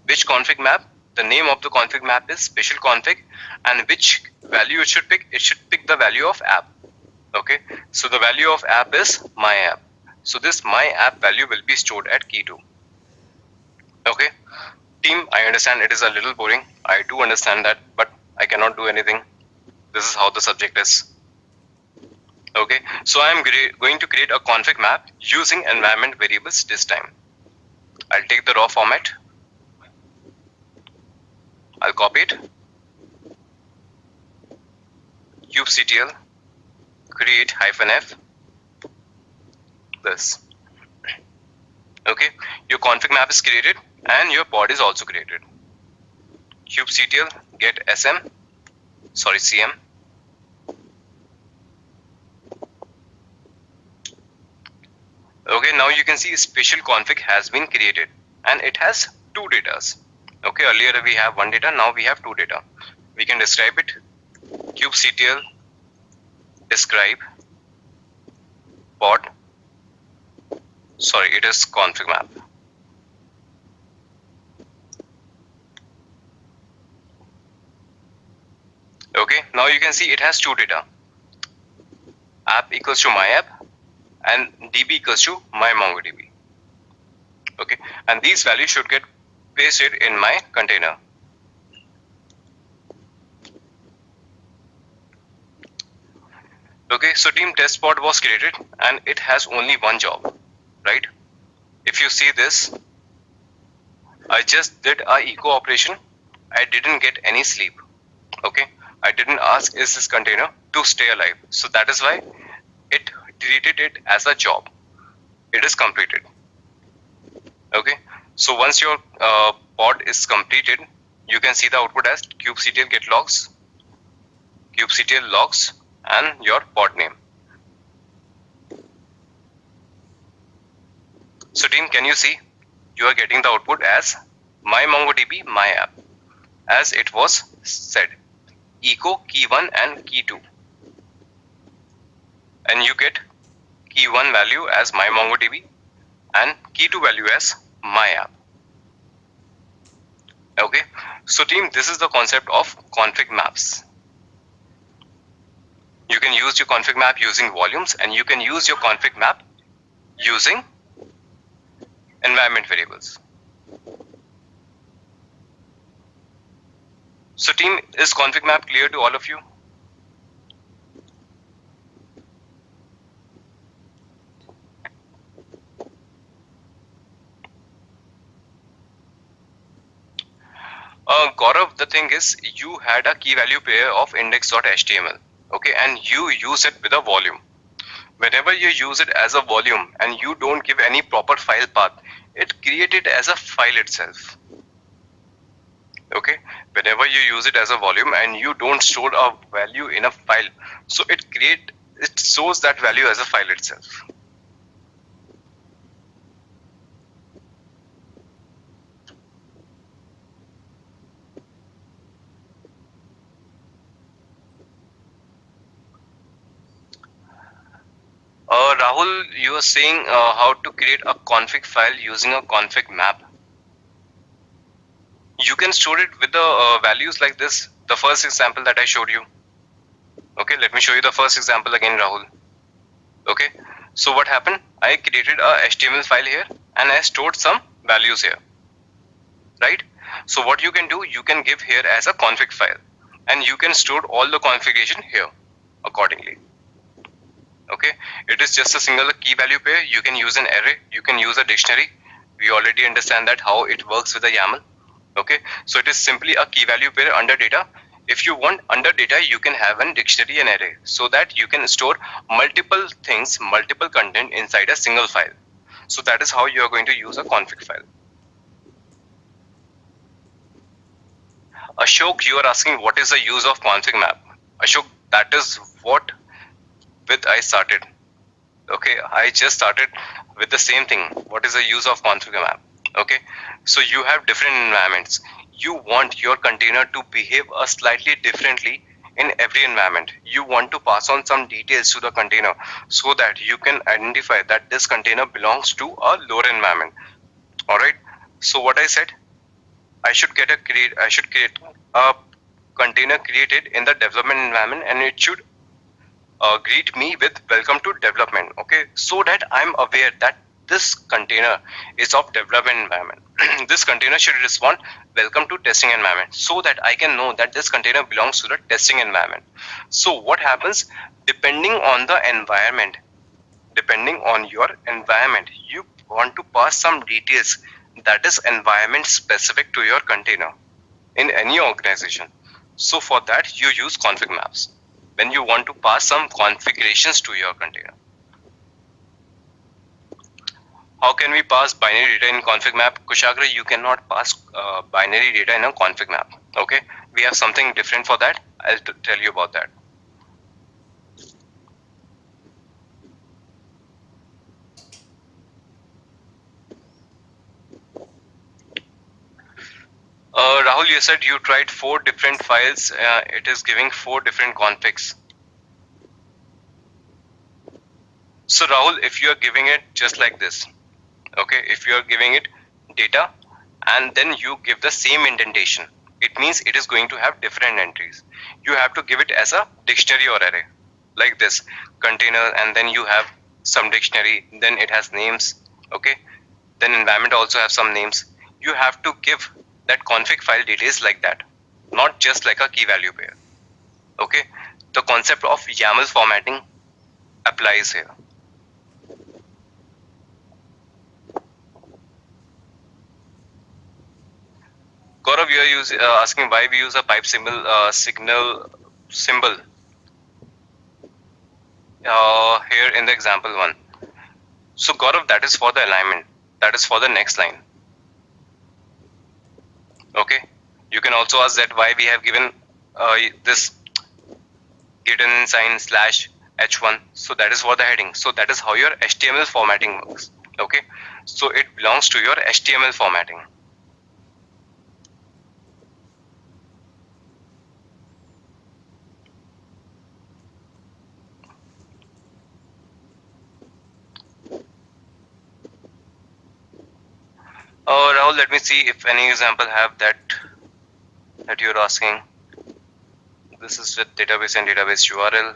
Which config map? The name of the config map is special config, and which value it should pick? It should pick the value of app. Okay, so the value of app is my app. So this my app value will be stored at key 2. Okay, team, I understand it is a little boring. I do understand that, but I cannot do anything. This is how the subject is. Okay, so I am going to create a config map using environment variables this time. I'll take the raw format. I'll copy it. kubectl create -f this. Okay, your config map is created and your pod is also created. kubectl get cm. Okay, now you can see special config has been created and it has two datas. Okay, earlier we have one data, now we have two data. We can describe it. kubectl describe pod. Sorry, it is config map. Okay, now you can see it has two data. App equals to my app and DB equals to my MongoDB. Okay, and these values should get pasted in my container. Okay, so team test pod was created and it has only one job, right? If you see this, I just did a echo operation. I didn't get any sleep. Okay, I didn't ask is this container to stay alive. So that is why it treated it as a job. It is completed. Okay, so once your pod is completed, you can see the output as kubectl get logs, kubectl logs, and your pod name. So team, can you see? You are getting the output as my MongoDB, my app, as it was said, echo key 1 and key 2. And you get key 1 value as my MongoDB and key 2 value as my app. Okay, so team, this is the concept of config maps. You can use your config map using volumes, and you can use your config map using environment variables. So team, is config map clear to all of you? Gaurav, the thing is, you had a key value pair of index.html, okay, and you use it with a volume. Whenever you use it as a volume and you don't give any proper file path, it creates it as a file itself. Okay, whenever you use it as a volume and you don't store a value in a file, so it stores that value as a file itself. Rahul, you are saying how to create a config file using a config map. You can store it with the values like this, the first example that I showed you. Okay, let me show you the first example again, Rahul. Okay, so what happened? I created a HTML file here and I stored some values here, right? So what you can do, you can give here as a config file and you can store all the configuration here accordingly. Okay, it is just a single key value pair. You can use an array, you can use a dictionary. We already understand that how it works with a YAML. Okay, so it is simply a key value pair under data. If you want under data, you can have a dictionary and array so that you can store multiple things, multiple content inside a single file. So that is how you are going to use a config file. Ashok, you are asking what is the use of config map. Ashok, that is what with I started. Okay, I just started with the same thing. What is the use of config map? Okay, so you have different environments. You want your container to behave slightly differently in every environment. You want to pass on some details to the container so that you can identify that this container belongs to a lower environment. All right. So what I said, I should create a container created in the development environment, and it should greet me with welcome to development. Okay, so that I'm aware that this container is of development environment. This container should respond welcome to testing environment so that I can know that this container belongs to the testing environment. So what happens, depending on the environment, depending on your environment, you want to pass some details that is environment specific to your container in any organization. So for that you use config maps when you want to pass some configurations to your container. How can we pass binary data in config map? Kushagra, you cannot pass binary data in a config map. Okay, we have something different for that. I'll tell you about that. Rahul, you said you tried 4 different files. It is giving 4 different configs. So Rahul, if you are giving it just like this, okay, if you are giving it data and then you give the same indentation, it means it is going to have different entries. You have to give it as a dictionary or array like this container, and then you have some dictionary, then it has names. Okay, then environment also have some names. You have to give that config file details like that, not just like a key value pair. Okay, the concept of YAML formatting applies here. Gaurav, you are asking why we use a pipe signal symbol here in the example 1. So Gaurav, that is for the alignment. That is for the next line. Okay, you can also ask that why we have given this hidden sign /h1. So that is for the heading. So that is how your HTML formatting works. Okay, so it belongs to your HTML formatting. Rahul, let me see if any example have that you're asking. This is with database and database URL.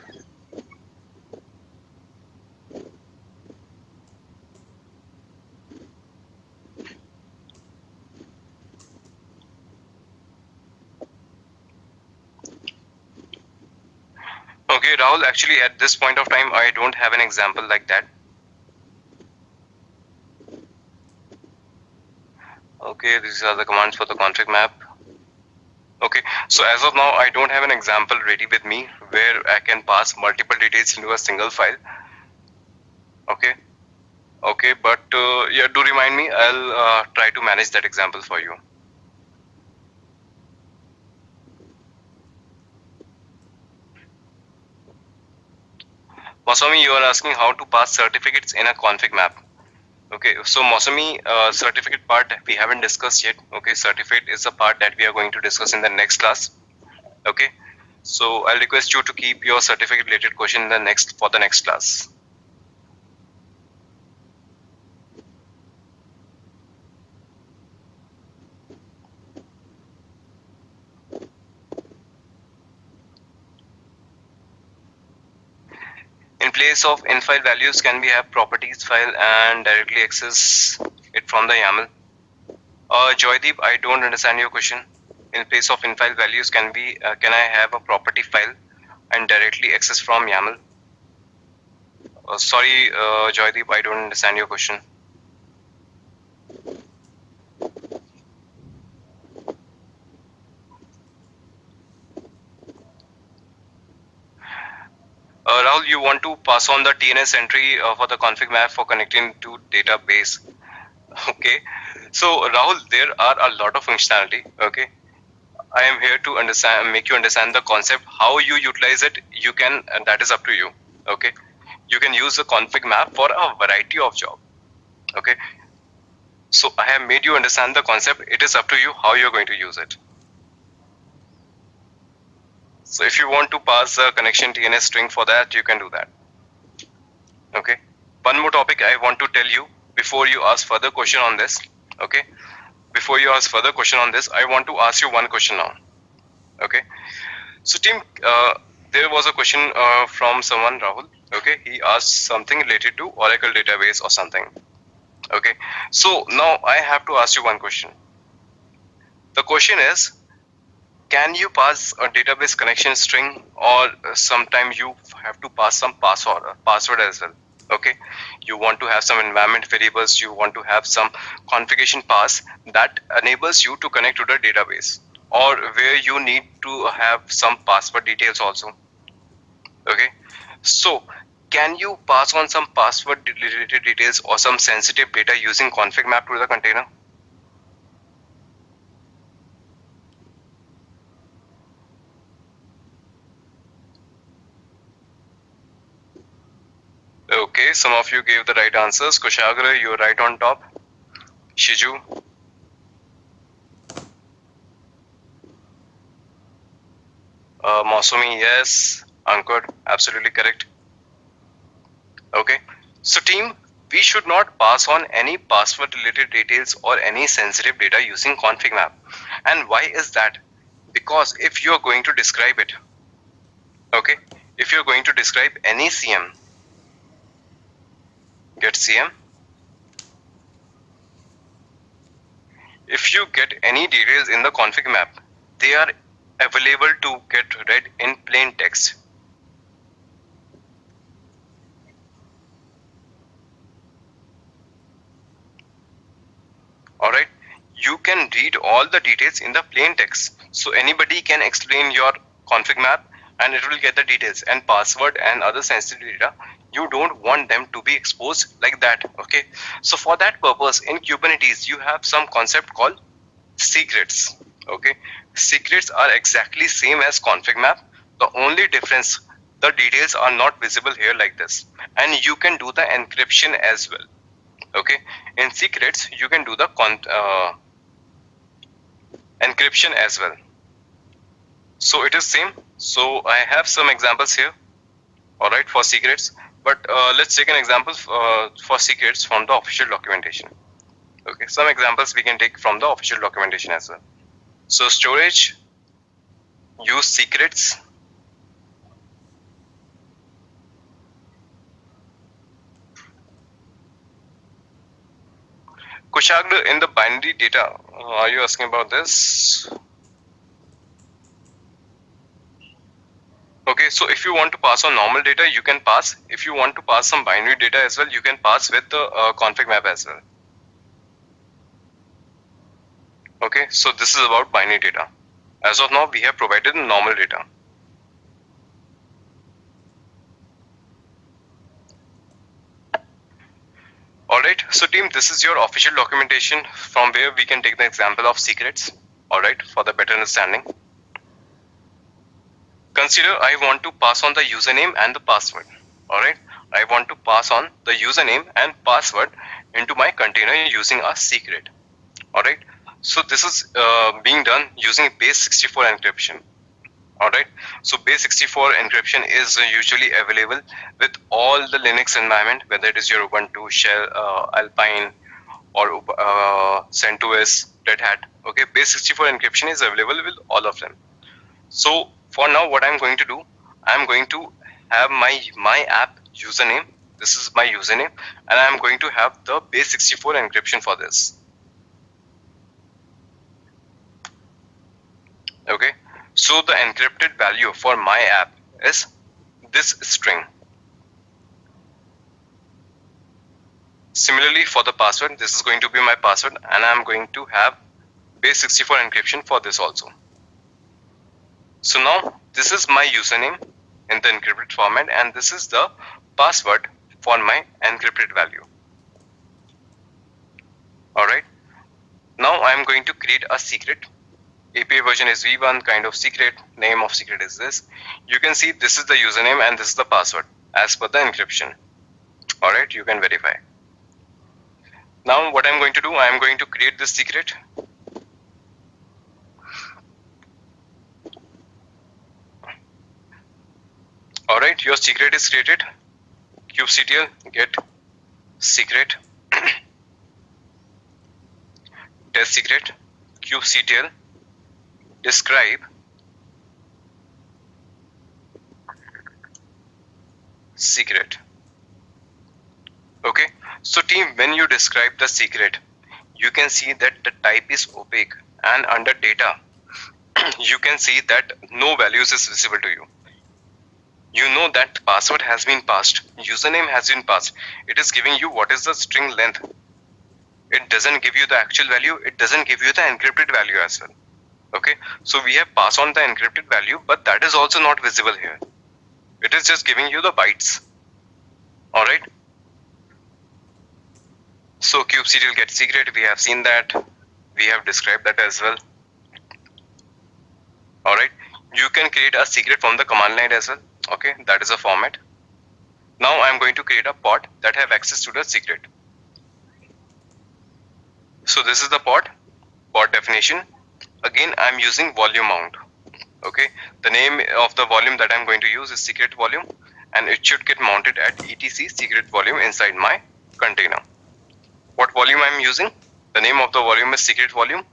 Okay, Rahul, actually at this point of time, I don't have an example like that. Okay, these are the commands for the config map. Okay, so as of now, I don't have an example ready with me where I can pass multiple details into a single file. Okay, but yeah, do remind me. I'll try to manage that example for you. Masami, you are asking how to pass certificates in a config map. Okay, so Masami, certificate part we haven't discussed yet. Okay, certificate is a part that we are going to discuss in the next class. Okay, so I'll request you to keep your certificate related question in the next class. In place of in-file values, can we have properties file and directly access it from the YAML? Joydeep, I don't understand your question. In place of in-file values, can I have a property file and directly access from YAML? Sorry, Joydeep, I don't understand your question. Rahul, you want to pass on the TNS entry for the config map for connecting to database. Okay, so Rahul, there are a lot of functionality. Okay, I am here to make you understand the concept. How you utilize it, you can, and that is up to you. Okay, you can use the config map for a variety of job. Okay, so I have made you understand the concept. It is up to you how you're going to use it. So if you want to pass a connection TNS string for that, you can do that. Okay. One more topic I want to tell you before you ask further question on this. Okay. Before you ask further question on this, I want to ask you one question now. Okay. So team, there was a question from someone, Rahul. Okay. He asked something related to Oracle database or something. Okay. So now I have to ask you one question. The question is, can you pass a database connection string, or sometime you have to pass some password as well? Okay, you want to have some environment variables, you want to have some configuration pass that enables you to connect to the database, or where you need to have some password details also. Okay, so can you pass on some password related details or some sensitive data using config map to the container? Okay, some of you gave the right answers. Kushagra, you're right on top. Shiju. Masumi, yes. Ankur, absolutely correct. Okay, so team, we should not pass on any password related details or any sensitive data using config map. And why is that? Because if you're going to describe it, okay, if you're going to describe any CM, get CM. If you get any details in the config map, they are available to get read in plain text. Alright, you can read all the details in the plain text. So anybody can explain your config map and it will get the details and password and other sensitive data. You don't want them to be exposed like that. Okay, so for that purpose in Kubernetes you have some concept called secrets. Okay, secrets are exactly same as config map. The only difference, the details are not visible here like this, and you can do the encryption as well. Okay, in secrets you can do the encryption as well. So it is same. So I have some examples here, all right, for secrets. But let's take an example for secrets from the official documentation. Okay, some examples we can take from the official documentation as well. So storage, use secrets. Kushag, in the binary data, are you asking about this? Okay, so if you want to pass on normal data, you can pass. If you want to pass some binary data as well, you can pass with the ConfigMap as well. Okay, so this is about binary data. As of now, we have provided normal data. Alright, so team, this is your official documentation from where we can take the example of secrets. Alright, for the better understanding. Consider I want to pass on the username and the password. Alright, I want to pass on the username and password into my container using a secret. Alright, so this is being done using base 64 encryption. Alright, so base 64 encryption is usually available with all the Linux environment, whether it is your Ubuntu, Shell, Alpine, or CentOS, Red Hat. Okay, base 64 encryption is available with all of them. So for now, what I'm going to do, I'm going to have my app username. This is my username, and I'm going to have the base 64 encryption for this. Okay, so the encrypted value for my app is this string. Similarly, for the password, this is going to be my password, and I'm going to have base 64 encryption for this also. So now this is my username in the encrypted format, and this is the password for my encrypted value. Alright, now I'm going to create a secret. API version is v1, kind of secret, name of secret is this. You can see this is the username and this is the password as per the encryption. Alright, you can verify. Now what I'm going to do, I'm going to create this secret. Alright, your secret is created. kubectl get secret test secret kubectl describe secret. Okay, so team, when you describe the secret, you can see that the type is opaque, and under data you can see that no values is visible to you. You know that password has been passed, username has been passed. It is giving you what is the string length. It doesn't give you the actual value, it doesn't give you the encrypted value as well. Okay, so we have passed on the encrypted value, but that is also not visible here. It is just giving you the bytes. Alright, so kubectl get secret, we have seen that, we have described that as well. Alright, you can create a secret from the command line as well. Okay, that is a format. Now I'm going to create a pod that have access to the secret. So this is the pod definition. Again, I'm using volume mount. Okay, the name of the volume that I'm going to use is secret volume, and it should get mounted at etc secret volume inside my container. What volume I'm using? The name of the volume is secret volume,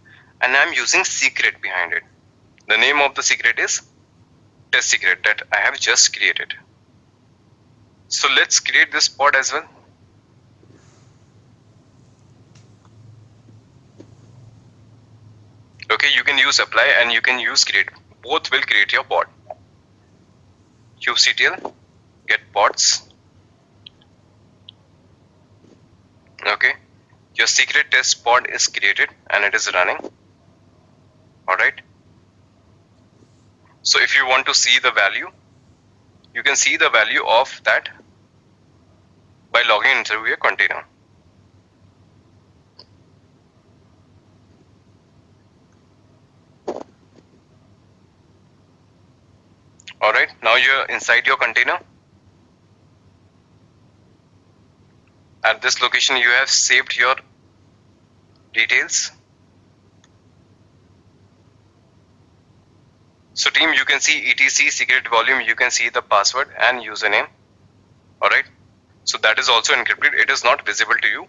and I'm using secret behind it. The name of the secret is test secret that I have just created. So let's create this pod as well. Okay, you can use apply and you can use create. Both will create your pod. kubectl get pods. Okay, your secret test pod is created and it is running. Alright, so if you want to see the value, you can see the value of that by logging into your container. Alright, now you're inside your container. At this location, you have saved your details. So team, you can see etc secret volume, you can see the password and username. Alright. So that is also encrypted. It is not visible to you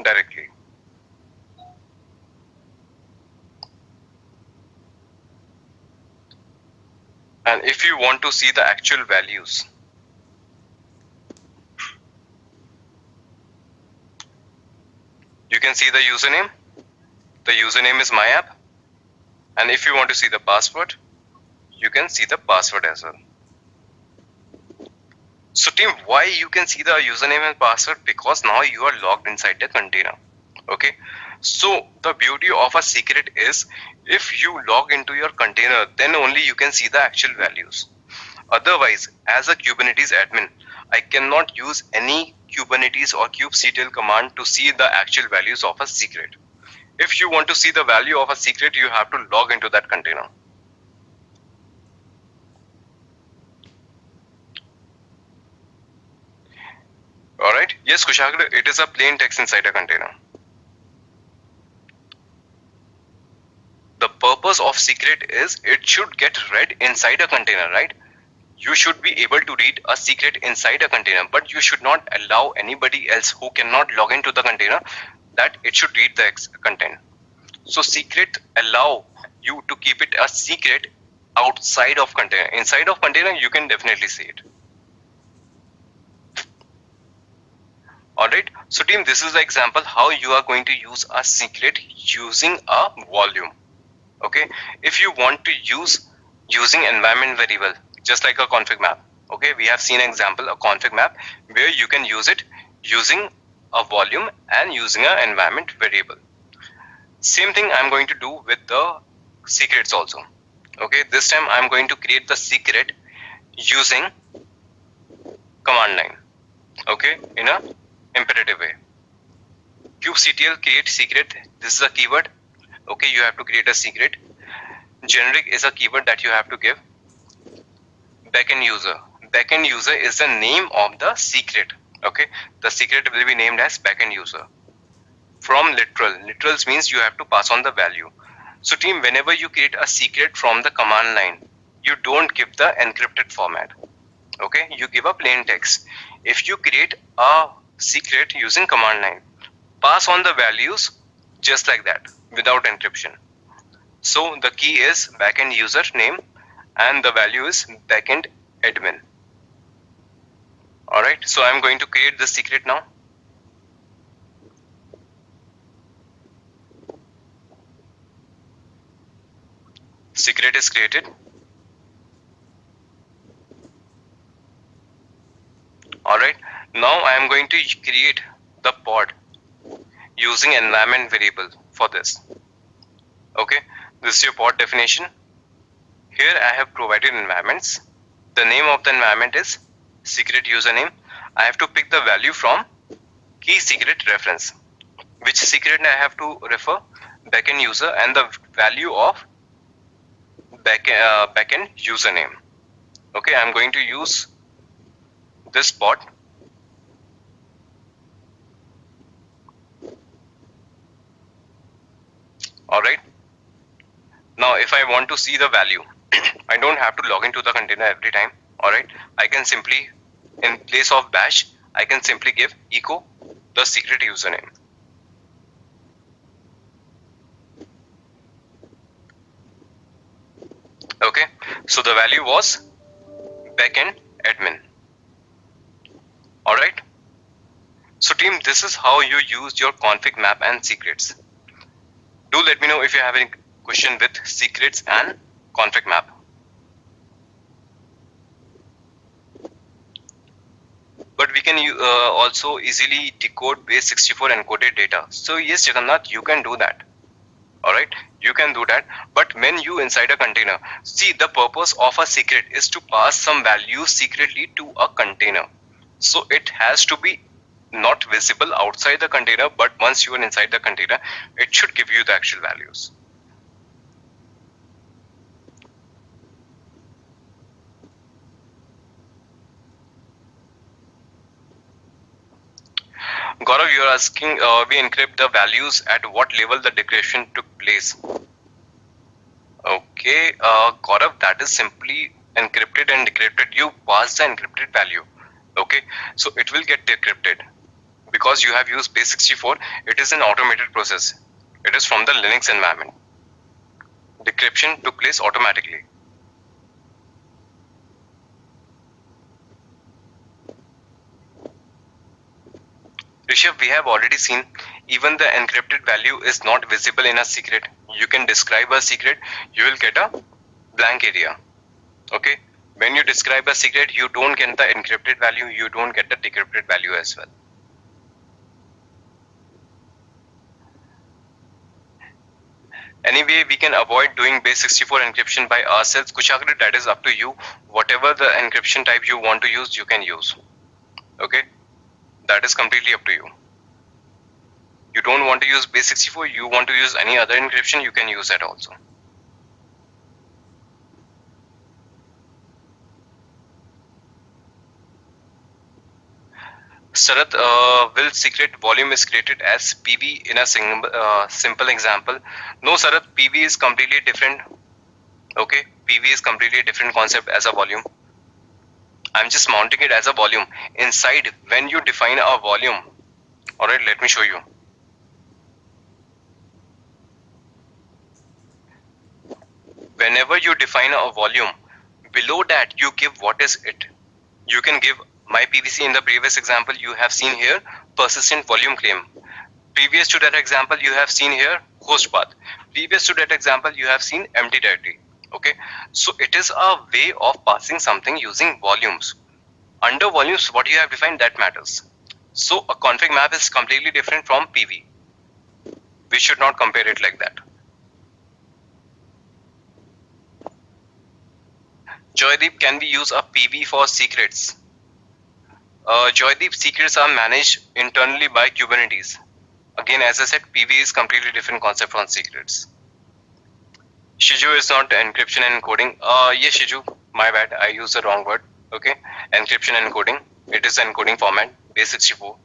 directly. And if you want to see the actual values, you can see the username. The username is my app. And if you want to see the password, you can see the password as well. So team, why you can see the username and password? Because now you are logged inside the container. Okay. So the beauty of a secret is if you log into your container, then only you can see the actual values. Otherwise, as a Kubernetes admin, I cannot use any Kubernetes or kubectl command to see the actual values of a secret. If you want to see the value of a secret, you have to log into that container. Alright, yes Kushagra, it is a plain text inside a container. The purpose of secret is it should get read inside a container, right? You should be able to read a secret inside a container, but you should not allow anybody else who cannot log into the container that it should read the content. So secret allow you to keep it a secret outside of container. Inside of container, you can definitely see it. Alright, so team, this is the example how you are going to use a secret using a volume. Okay, if you want to use using environment variable, just like a config map. Okay, we have seen an example, a config map, where you can use it using a volume and using an environment variable. Same thing I'm going to do with the secrets also. Okay, this time I'm going to create the secret using command line. Okay, in a imperative way. kubectl create secret. This is a keyword. Okay, you have to create a secret. Generic is a keyword that you have to give. Backend user. Backend user is the name of the secret. Okay, the secret will be named as backend user. From literal. Literals means you have to pass on the value. So team, whenever you create a secret from the command line, you don't give the encrypted format. Okay, you give a plain text. If you create a secret using command line, pass on the values just like that without encryption. So the key is backend user name and the value is backend admin. Alright, so I'm going to create the secret now. Secret is created. Alright, now I am going to create the pod using environment variable for this. Okay, this is your pod definition. Here I have provided environments. The name of the environment is secret username. I have to pick the value from key secret reference. Which secret I have to refer? Backend user and the value of backend username. Okay, I'm going to use this pod. Alright. Now if I want to see the value, I don't have to log into the container every time. Alright. I can simply, in place of bash, I can simply give echo the secret username. Okay. So the value was backend admin. Alright. So team, this is how you use your config map and secrets. Do let me know if you have any question with secrets and config map. But we can also easily decode base 64 encoded data. So yes, Jagannath, you can do that. Alright, you can do that. But when you inside a container, see, the purpose of a secret is to pass some value secretly to a container. So it has to be not visible outside the container, but once you are inside the container, it should give you the actual values. Gaurav, you are asking, we encrypt the values at what level the decryption took place. Okay, Gaurav, that is simply encrypted and decrypted. You pass the encrypted value. Okay, so it will get decrypted because you have used base64. It is an automated process. It is from the Linux environment. Decryption took place automatically. Rishabh, we have already seen even the encrypted value is not visible in a secret. You can describe a secret, you will get a blank area. Okay, when you describe a secret, you don't get the encrypted value, you don't get the decrypted value as well. Anyway, we can avoid doing base64 encryption by ourselves. Kushagra, that is up to you. Whatever the encryption type you want to use, you can use. Okay, that is completely up to you. You don't want to use base64, you want to use any other encryption, you can use that also. Sarath, will secret volume is created as PV in a simple example? No, Sarath, PV is completely different. Okay, PV is completely different concept as a volume. I'm just mounting it as a volume. Inside, when you define a volume, alright, let me show you. Whenever you define a volume, below that you give what is it. You can give my PVC. In the previous example you have seen here persistent volume claim. Previous to that example you have seen here host path. Previous to that example you have seen empty directory. Okay, so it is a way of passing something using volumes. Under volumes, what you have defined, that matters. So a config map is completely different from PV. We should not compare it like that. Joydeep, can we use a PV for secrets? Joydeep, secrets are managed internally by Kubernetes. Again, as I said, PV is completely different concept from secrets. Shiju is not encryption and encoding. Yes, Shiju, my bad, I used the wrong word. Okay, encryption and encoding. It is encoding format, base64.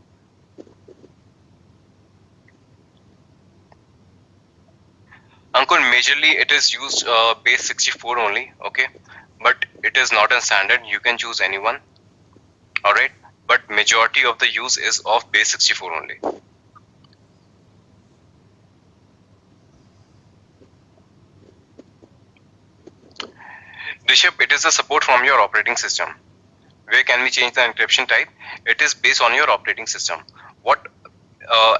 Ankur, majorly it is used base64 only. Okay, but it is not a standard. You can choose anyone. All right, but majority of the use is of base64 only. Rishabh, it is a support from your operating system. Where can we change the encryption type? It is based on your operating system. What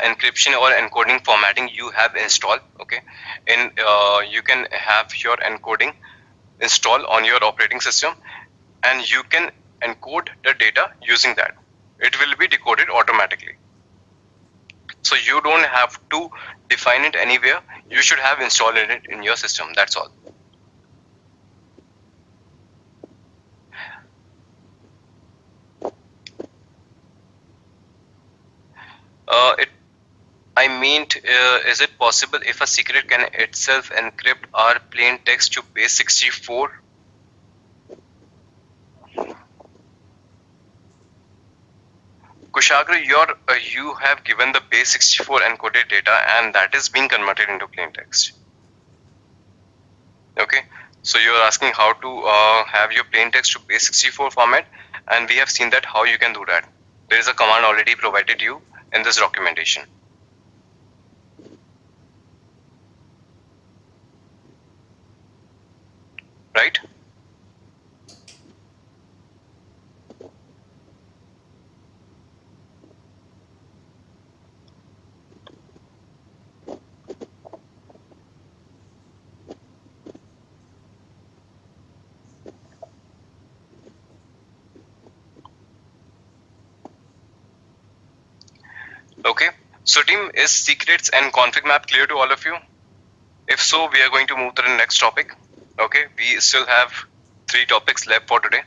encryption or encoding formatting you have installed. Okay, in you can have your encoding installed on your operating system, and you can encode the data using that. It will be decoded automatically. So you don't have to define it anywhere. You should have installed it in your system. That's all. I meant, is it possible if a secret can itself encrypt our plain text to base64? Kushagra, you have given the base64 encoded data and that is being converted into plain text. Okay, so you are asking how to have your plain text to base64 format, and we have seen that how you can do that. There is a command already provided you in this documentation. Right? Okay, so team, is secrets and config map clear to all of you? If so, we are going to move to the next topic. Okay, we still have 3 topics left for today.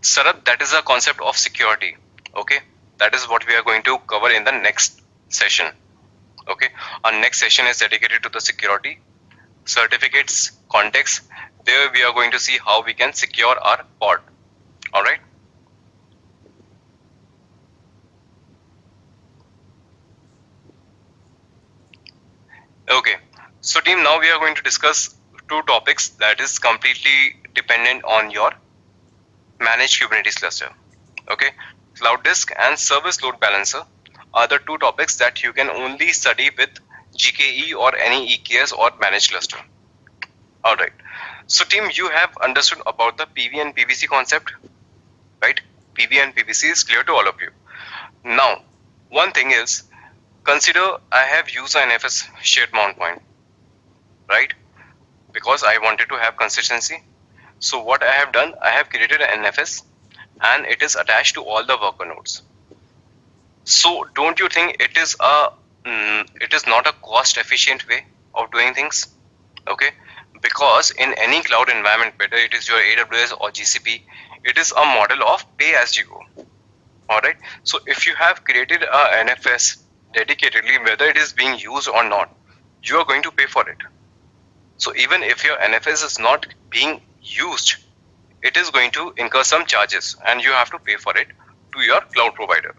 Sarath, that is a concept of security. Okay, that is what we are going to cover in the next session. Okay, our next session is dedicated to the security, certificates, context, there we are going to see how we can secure our pod. All right. Okay. So team, now we are going to discuss two topics that is completely dependent on your managed Kubernetes cluster. Okay. Cloud disk and service load balancer are the two topics that you can only study with GKE or any EKS or managed cluster. All right. So team, you have understood about the PV and PVC concept, right? PV and PVC is clear to all of you. Now, one thing is, consider I have used an NFS shared mount point, right? Because I wanted to have consistency. So what I have done, I have created an NFS and it is attached to all the worker nodes. So don't you think it is not a cost efficient way of doing things? Okay, because in any cloud environment, whether it is your AWS or GCP, it is a model of pay as you go. All right. So if you have created a NFS dedicatedly, whether it is being used or not, you are going to pay for it. So even if your NFS is not being used, it is going to incur some charges and you have to pay for it to your cloud provider.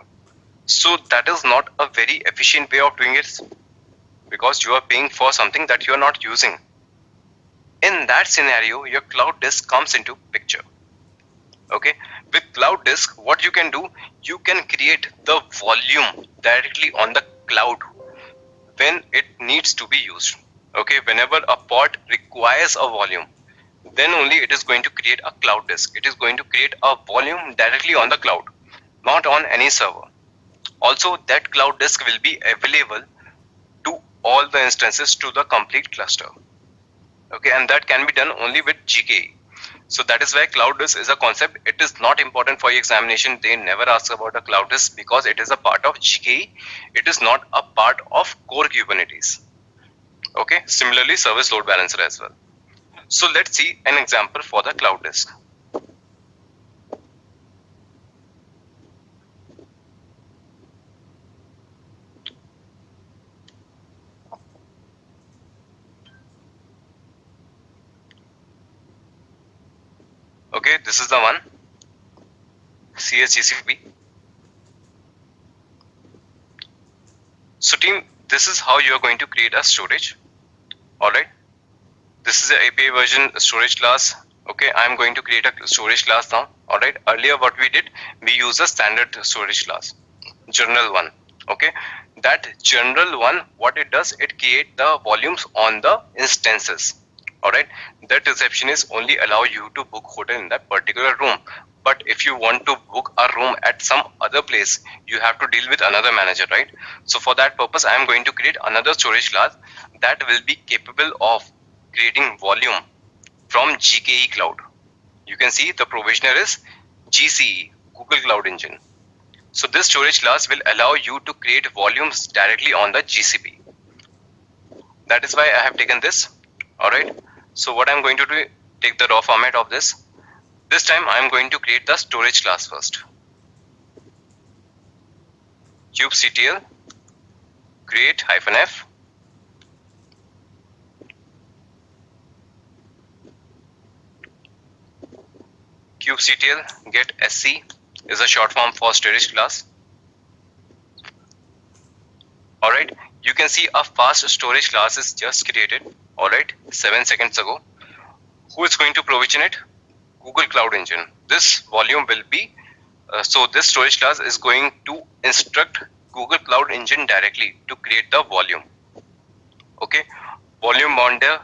So that is not a very efficient way of doing it, because you are paying for something that you are not using. In that scenario, your cloud disk comes into picture. Okay, with cloud disk, what you can do, you can create the volume directly on the cloud when it needs to be used. Okay, whenever a pod requires a volume, then only it is going to create a cloud disk. It is going to create a volume directly on the cloud, not on any server. Also, that cloud disk will be available to all the instances, to the complete cluster. Okay, and that can be done only with GKE. So that is why cloud disk is a concept. It is not important for your examination. They never ask about a cloud disk because it is a part of GKE. It is not a part of core Kubernetes. Okay, similarly service load balancer as well. So let's see an example for the cloud disk. Okay, this is the one, CSGCP. So team, this is how you are going to create a storage. All right, this is the API version storage class. Okay, I'm going to create a storage class now. All right, earlier what we did, we use a standard storage class, general one. Okay, that general one, what it does, it create the volumes on the instances. All right, that reception is only allow you to book hotel in that particular room. But if you want to book a room at some other place, you have to deal with another manager, right? So for that purpose, I am going to create another storage class that will be capable of creating volume from GKE Cloud. You can see the provisioner is GCE, Google Cloud Engine. So this storage class will allow you to create volumes directly on the GCP. That is why I have taken this. All right. So what I'm going to do, take the raw format of this. This time I'm going to create the storage class first. kubectl create -f. kubectl get sc is a short form for storage class. All right. You can see a fast storage class is just created. All right, 7 seconds ago. Who is going to provision it? Google Cloud Engine. This volume will be, so this storage class is going to instruct Google Cloud Engine directly to create the volume. Okay, volume on the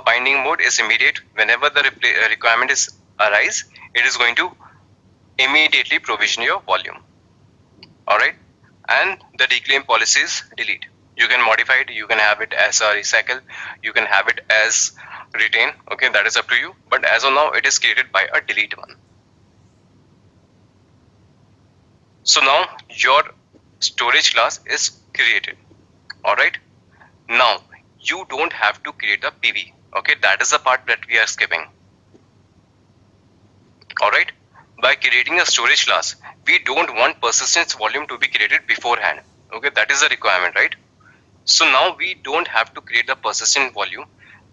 binding mode is immediate. Whenever the requirement is arise, it is going to immediately provision your volume. All right, and the reclaim policies delete. You can modify it, you can have it as a recycle, you can have it as retain. Okay, that is up to you. But as of now, it is created by a delete one. So now your storage class is created. All right. Now you don't have to create the PV. Okay, that is the part that we are skipping. All right. By creating a storage class, we don't want persistence volume to be created beforehand. Okay, that is the requirement, right? So now we don't have to create the persistent volume.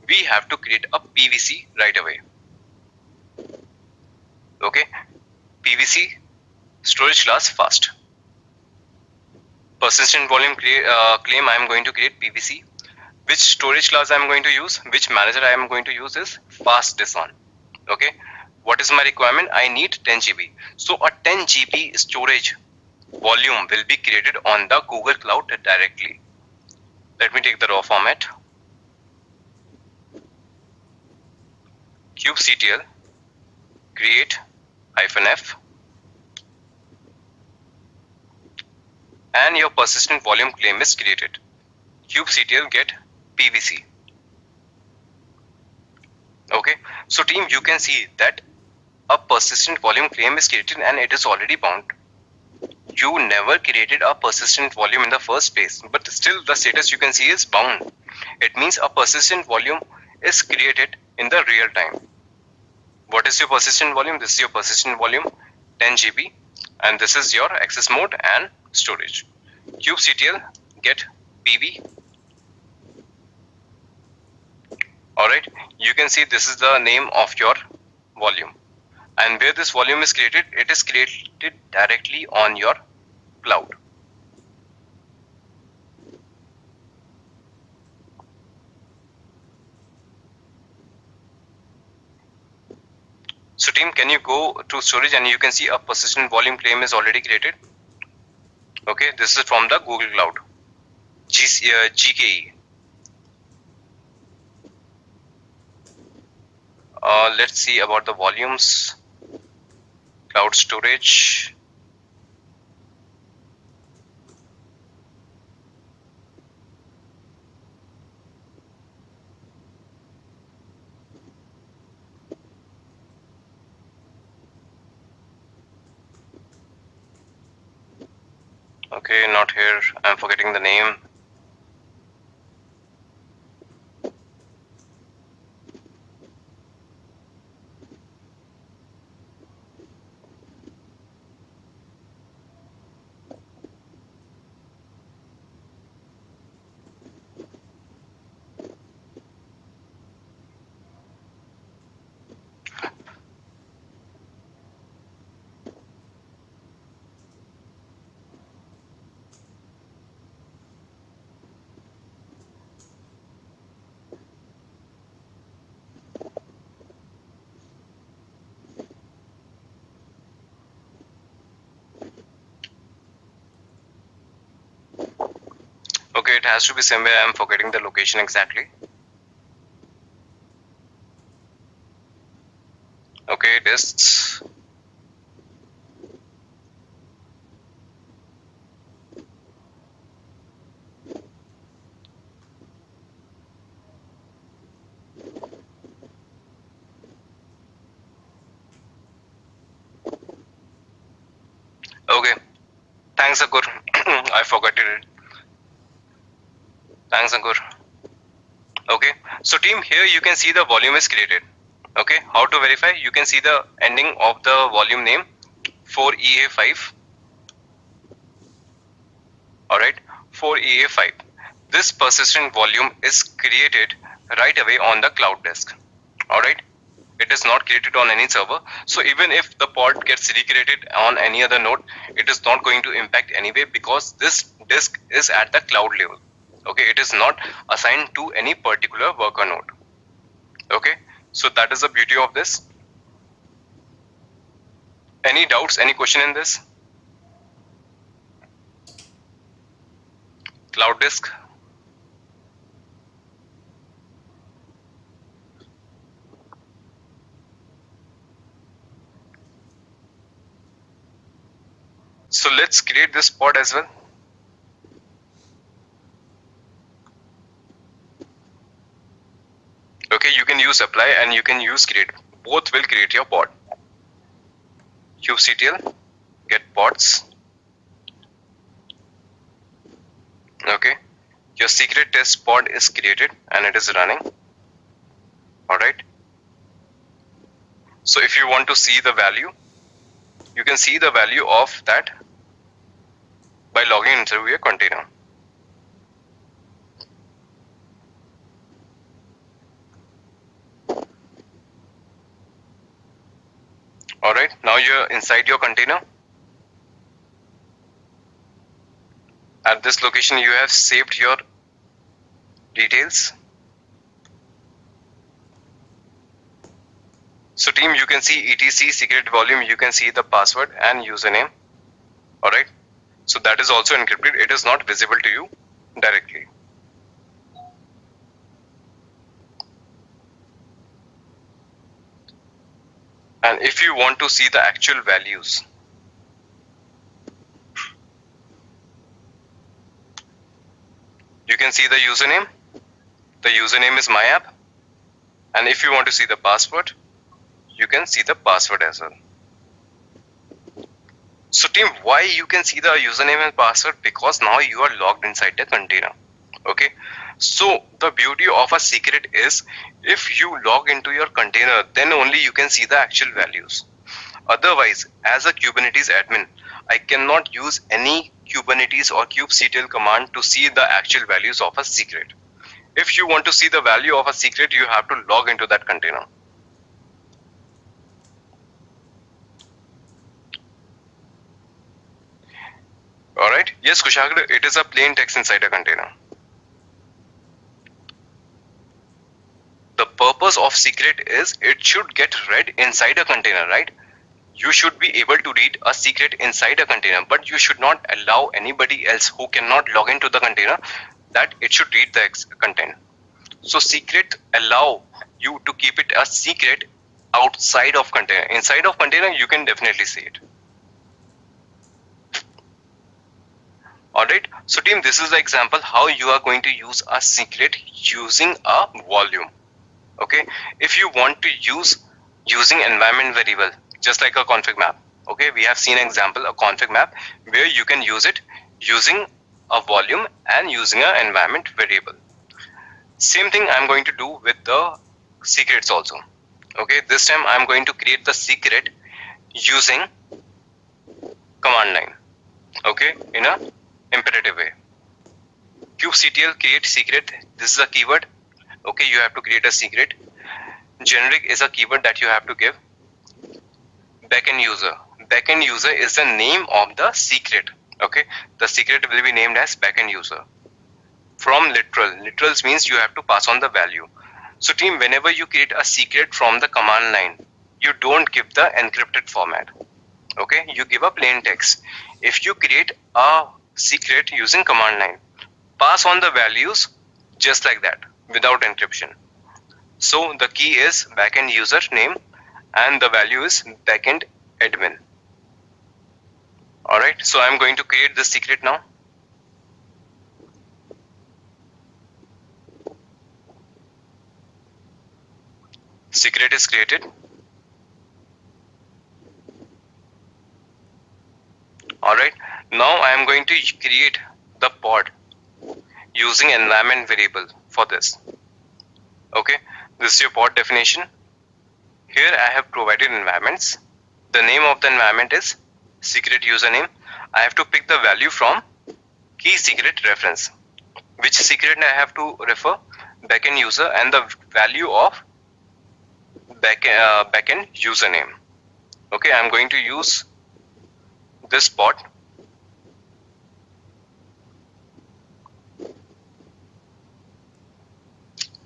We have to create a PVC right away. PVC storage class fast. Persistent volume claim I am going to create PVC. Which storage class I am going to use, which manager I am going to use is fast this one. Okay, what is my requirement? I need 10 GB. So a 10 GB storage volume will be created on the Google Cloud directly. Let me take the raw format. kubectl create -f and your persistent volume claim is created. kubectl get PVC. Okay, so team, you can see that a persistent volume claim is created and it is already bound. You never created a persistent volume in the first place, but still the status you can see is bound. It means a persistent volume is created in the real time. What is your persistent volume? This is your persistent volume, 10 GB, and this is your access mode and storage. kubectl get PV. Alright, you can see this is the name of your volume, and where this volume is created, it is created directly on your cloud. So team, can you go to storage and you can see a persistent volume claim is already created. Okay, this is from the Google Cloud, GKE. Let's see about the volumes. Cloud storage. Okay, not here. I'm forgetting the name. Okay, it has to be somewhere. I'm forgetting the location exactly. Okay, disks. Okay, thanks Akur. I forgot it. Thanks Ankur. Okay, so team, here you can see the volume is created. Okay, how to verify? You can see the ending of the volume name 4EA5. Alright, 4EA5. This persistent volume is created right away on the cloud disk. Alright, it is not created on any server. So even if the pod gets recreated on any other node, it is not going to impact anyway, because this disk is at the cloud level. Okay, it is not assigned to any particular worker node. Okay, so that is the beauty of this. Any doubts, any question in this? Cloud disk. So let's create this pod as well. Okay, you can use apply and you can use create. Both will create your pod. kubectl get pods. Okay, your secret test pod is created and it is running. Alright. So if you want to see the value, you can see the value of that by logging into your container. Alright, now you're inside your container. At this location you have saved your details. So team, you can see etc secret volume, you can see the password and username. Alright, so that is also encrypted, it is not visible to you directly. And if you want to see the actual values, you can see the username. The username is my app. And if you want to see the password, you can see the password as well. So team, why you can see the username and password? Because now you are logged inside the container. Okay. So the beauty of a secret is if you log into your container, then only you can see the actual values. Otherwise, as a Kubernetes admin, I cannot use any Kubernetes or kubectl command to see the actual values of a secret. If you want to see the value of a secret, you have to log into that container. Alright, yes Kushagra, it is a plain text inside a container. The purpose of secret is it should get read inside a container, right? You should be able to read a secret inside a container, but you should not allow anybody else who cannot log into the container that it should read the content. So secret allow you to keep it a secret outside of container. Inside of container, you can definitely see it. Alright, so team, this is the example how you are going to use a secret using a volume. Okay, if you want to use using environment variable, just like a config map. Okay, we have seen an example, a config map, where you can use it using a volume and using an environment variable. Same thing I'm going to do with the secrets also. Okay, this time I'm going to create the secret using command line. Okay, in a imperative way. kubectl create secret. This is a keyword. Okay, you have to create a secret. Generic is a keyword that you have to give. Backend user. Backend user is the name of the secret. Okay, the secret will be named as backend user. From literal. Literals means you have to pass on the value. So team, whenever you create a secret from the command line, you don't give the encrypted format. Okay, you give a plain text. If you create a secret using command line, pass on the values just like that without encryption. So the key is backend user name and the value is backend admin. Alright, so I'm going to create the secret now. Secret is created. Alright, now I am going to create the pod using environment variable for this. Okay, this is your pod definition. Here I have provided environments. The name of the environment is secret username. I have to pick the value from key secret reference. Which secret I have to refer? Backend user and the value of backend username. Okay, I'm going to use this pod.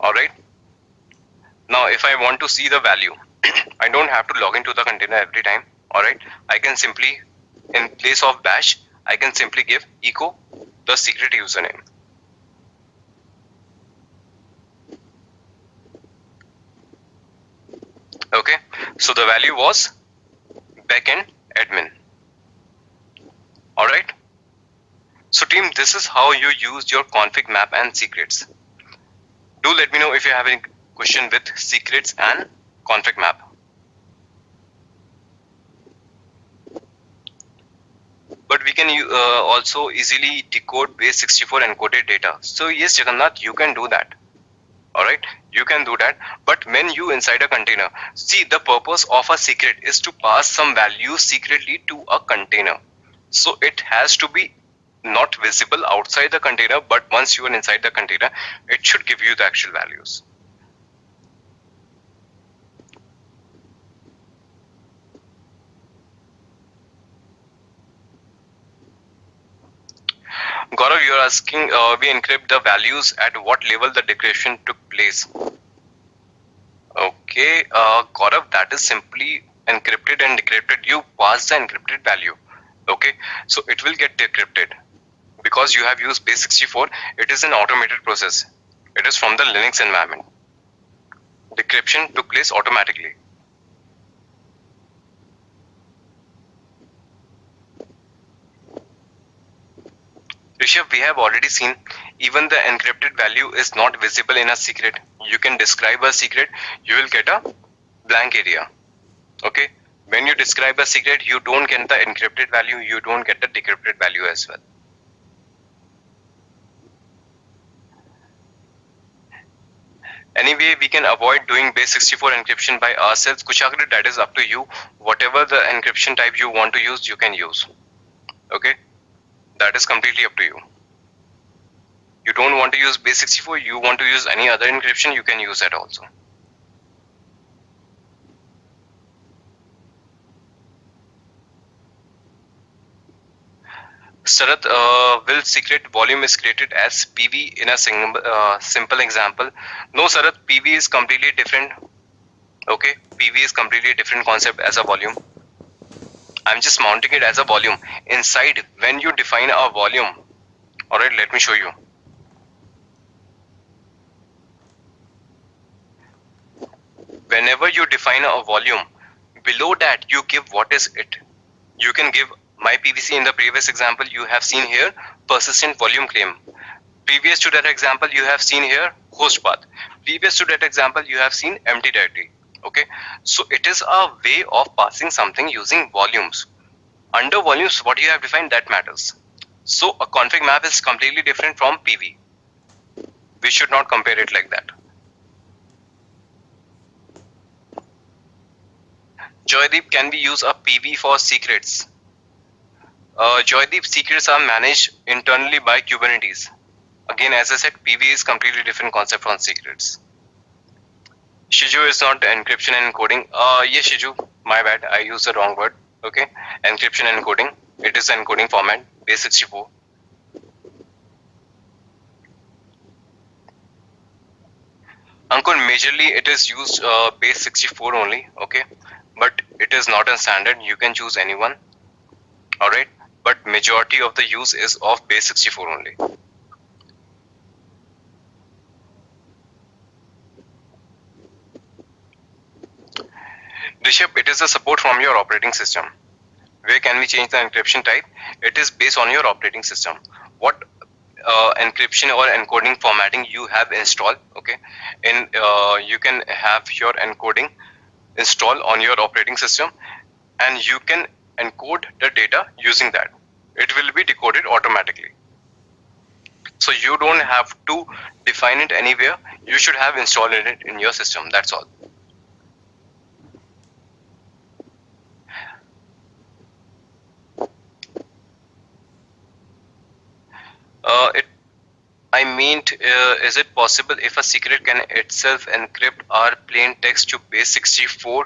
Alright. Now if I want to see the value, I don't have to log into the container every time. Alright. I can simply, in place of bash, I can simply give echo the secret username. Okay. So the value was backend admin. Alright. So team, this is how you use your config map and secrets. Do let me know if you have any question with secrets and config map. But we can also easily decode base 64 encoded data. So yes, Jagannath, you can do that. Alright, you can do that. But when you inside a container, see, the purpose of a secret is to pass some value secretly to a container. So it has to be not visible outside the container, but once you are inside the container, it should give you the actual values. Gaurav, you are asking, we encrypt the values at what level the decryption took place. Okay, Gaurav, that is simply encrypted and decrypted. You pass the encrypted value. Okay, so it will get decrypted because you have used base64. It is an automated process. It is from the Linux environment. Decryption took place automatically. Rishabh, we have already seen even the encrypted value is not visible in a secret. You can describe a secret, you will get a blank area. Okay, when you describe a secret, you don't get the encrypted value, you don't get the decrypted value as well. Anyway, we can avoid doing base64 encryption by ourselves. Kushagra, that is up to you. Whatever the encryption type you want to use, you can use. Okay, that is completely up to you. You don't want to use base64, you want to use any other encryption, you can use that also. Sarath, will secret volume is created as PV in a simple example? No, Sarath, PV is completely different. Okay, PV is completely different concept as a volume. I'm just mounting it as a volume. Inside, when you define a volume, alright, let me show you. Whenever you define a volume, below that you give what is it. You can give my PVC. In the previous example you have seen here persistent volume claim. Previous to that example you have seen here host path. Previous to that example you have seen empty directory. Okay, so it is a way of passing something using volumes. Under volumes, what you have defined, that matters. So a config map is completely different from PV. We should not compare it like that. Joydeep, can we use a PV for secrets? Joydeep, secrets are managed internally by Kubernetes. Again, as I said, PV is completely different concept from secrets. Shiju is not encryption and encoding. Yes, Shiju, my bad. I used the wrong word. Okay, encryption and encoding. It is encoding format, base64. Ankur, majorly it is used base64 only. Okay, but it is not a standard. You can choose anyone. All right, but majority of the use is of base64 only. Rishabh, it is a support from your operating system. Where can we change the encryption type? It is based on your operating system. What encryption or encoding formatting you have installed. Okay, in you can have your encoding installed on your operating system, and you can encode the data using that. It will be decoded automatically. So you don't have to define it anywhere. You should have installed it in your system. That's all. Is it possible if a secret can itself encrypt our plain text to base64?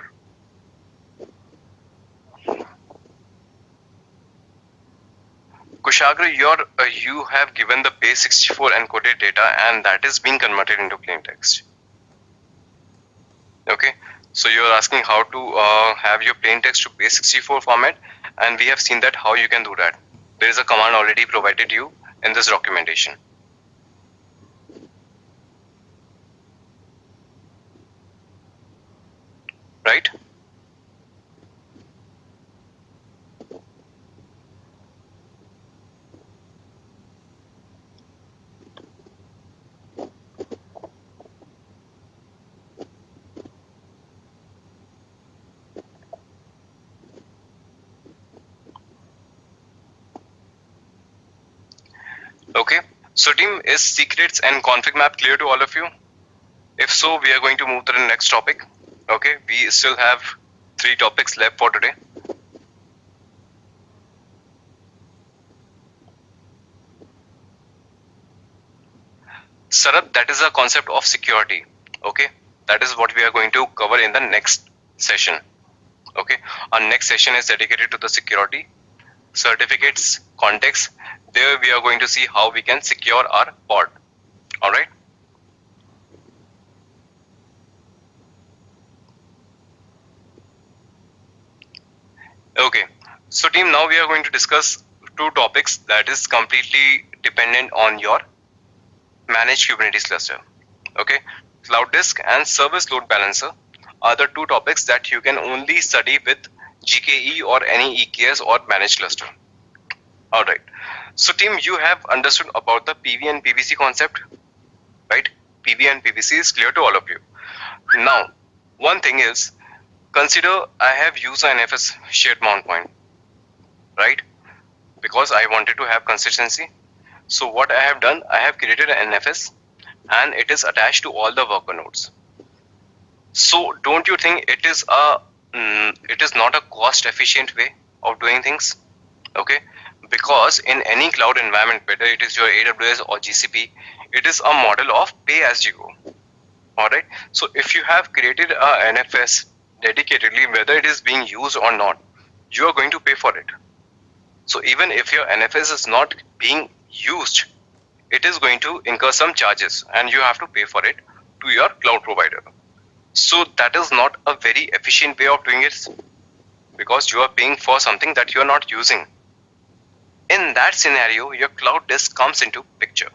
Kushagra, you have given the base64 encoded data, and that is being converted into plain text. Okay, so you are asking how to have your plain text to base64 format, and we have seen that how you can do that. There is a command already provided you in this documentation. Right? Okay, so team, is secrets and config map clear to all of you? If so, we are going to move to the next topic. Okay, we still have 3 topics left for today. Sarath, that is a concept of security. Okay, that is what we are going to cover in the next session. Okay, our next session is dedicated to the security, certificates, context, there we are going to see how we can secure our pod. All right. Okay. So team, now we are going to discuss two topics that is completely dependent on your managed Kubernetes cluster. Okay. Cloud disk and service load balancer are the two topics that you can only study with GKE or any EKS or managed cluster. All right. So team, you have understood about the PV and PVC concept, right? PV and PVC is clear to all of you. Now, one thing is, consider I have used an NFS shared mount point, right? Because I wanted to have consistency. So what I have done, I have created an NFS and it is attached to all the worker nodes. So don't you think it is not a cost efficient way of doing things? Okay, because in any cloud environment, whether it is your AWS or GCP, it is a model of pay as you go. All right. So if you have created a NFS dedicatedly, whether it is being used or not, you are going to pay for it. So even if your NFS is not being used, it is going to incur some charges and you have to pay for it to your cloud provider. So that is not a very efficient way of doing it, because you are paying for something that you are not using. In that scenario, your cloud disk comes into picture.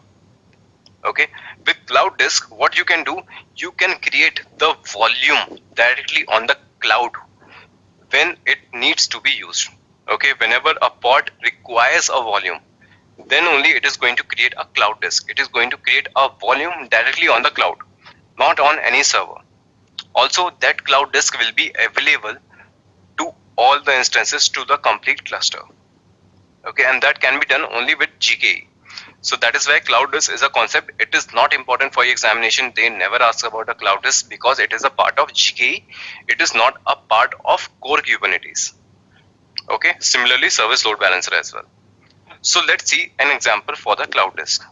Okay, with cloud disk, what you can do, you can create the volume directly on the cloud when it needs to be used. Okay, whenever a pod requires a volume, then only it is going to create a cloud disk. It is going to create a volume directly on the cloud, not on any server. Also, that cloud disk will be available to all the instances, to the complete cluster. Okay, and that can be done only with GKE. So that is why cloud disk is a concept. It is not important for your examination. They never ask about a cloud disk because it is a part of GKE. It is not a part of core Kubernetes. Okay, similarly service load balancer as well. So let's see an example for the cloud disk.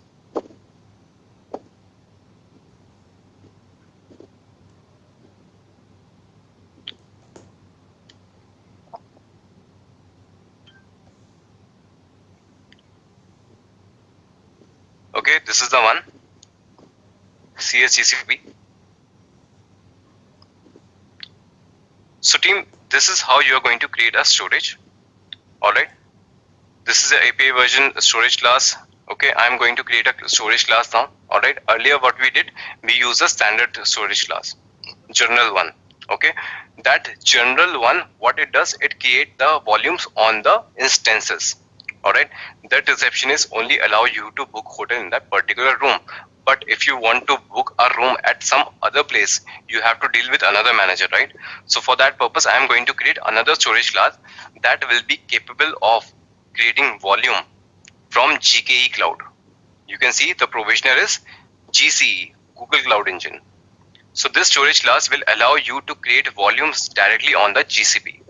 Okay, this is the one, CSGCP. So team, this is how you are going to create a storage. All right, this is the API version storage class. Okay, I'm going to create a storage class now. All right, earlier what we did, we use a standard storage class, general one. Okay, that general one, what it does, it creates the volumes on the instances. All right, that receptionist only allow you to book hotel in that particular room. But if you want to book a room at some other place, you have to deal with another manager, right? So for that purpose, I am going to create another storage class that will be capable of creating volume from GKE Cloud. You can see the provisioner is GCE, Google Cloud Engine. So this storage class will allow you to create volumes directly on the GCP.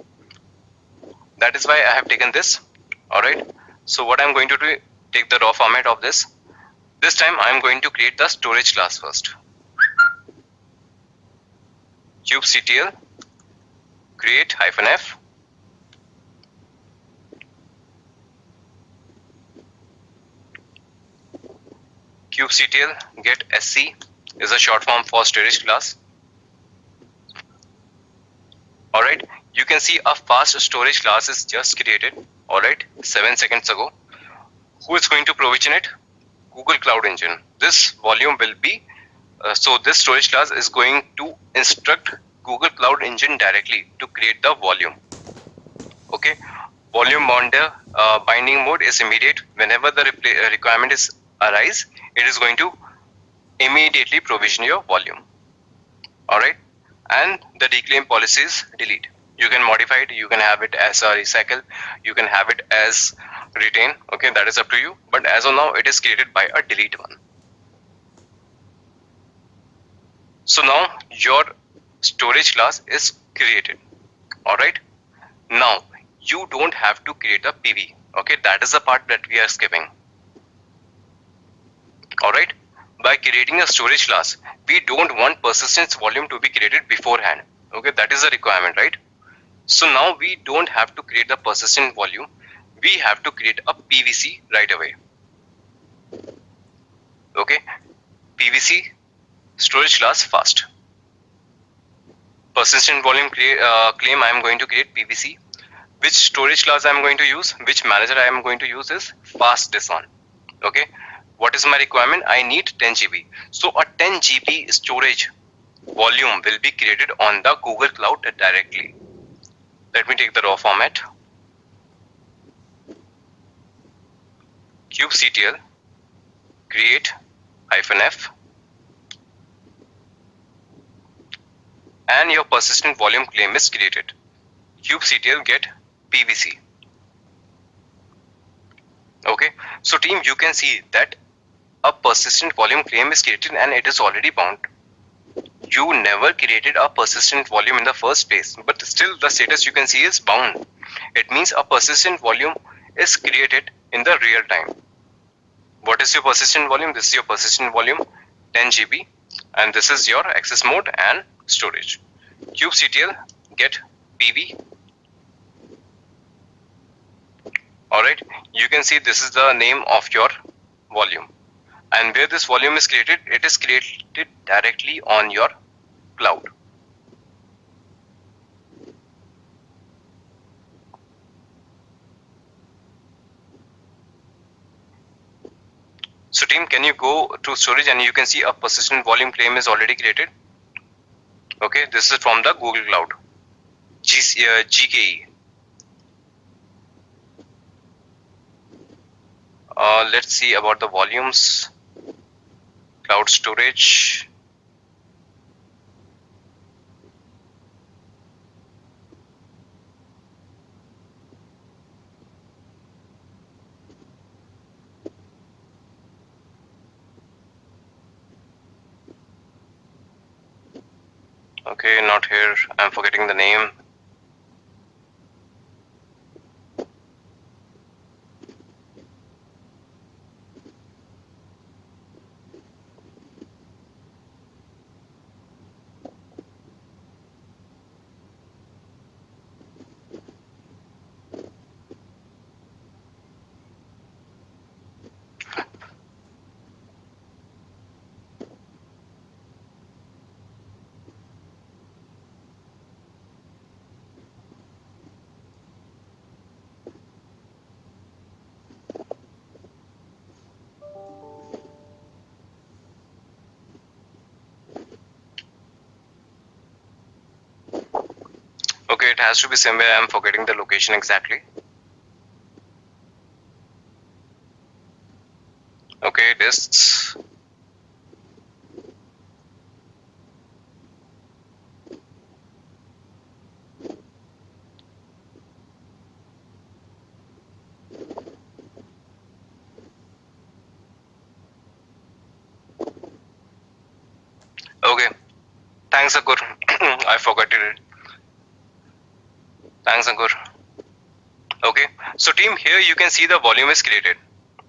That is why I have taken this. All right. So what I'm going to do, take the raw format of this. This time I'm going to create the storage class first. kubectl create -f. kubectl get sc is a short form for storage class. All right. You can see a fast storage class is just created. All right, 7 seconds ago. Who is going to provision it? Google Cloud Engine. This volume will be, so this storage class is going to instruct Google Cloud Engine directly to create the volume. Okay, volume binding mode is immediate. Whenever the requirement is arise, it is going to immediately provision your volume. All right, and the reclaim policy is delete. You can modify it, you can have it as a recycle, you can have it as retain. Okay, that is up to you, but as of now it is created by a delete one. So now your storage class is created. All right, now you don't have to create a PV. Okay, that is the part that we are skipping. All right, by creating a storage class, we don't want persistence volume to be created beforehand. Okay, that is a requirement, right? So now we don't have to create the persistent volume. We have to create a PVC right away. Okay, PVC storage class fast. Persistent volume claim I am going to create PVC. Which storage class I am going to use, which manager I am going to use is fast this one. Okay, what is my requirement? I need 10 GB. So a 10 GB storage volume will be created on the Google Cloud directly. Let me take the raw format. kubectl create -f and your persistent volume claim is created. kubectl get PVC. Okay, so team, you can see that a persistent volume claim is created and it is already bound. You never created a persistent volume in the first place, but still the status you can see is bound. It means a persistent volume is created in the real time. What is your persistent volume? This is your persistent volume, 10 GB, and this is your access mode and storage. kubectl get PV. Alright, you can see this is the name of your volume, and where this volume is created, it is created directly on your cloud. So team, can you go to storage and you can see a persistent volume claim is already created. Okay, this is from the Google Cloud, GKE. Let's see about the volumes. Cloud storage. Okay, not here. I'm forgetting the name. Okay, it has to be somewhere. I'm forgetting the location exactly. Okay, disks. Okay, thanks Akur. I forgot it. Thanks Ankur. Okay, so team, here you can see the volume is created.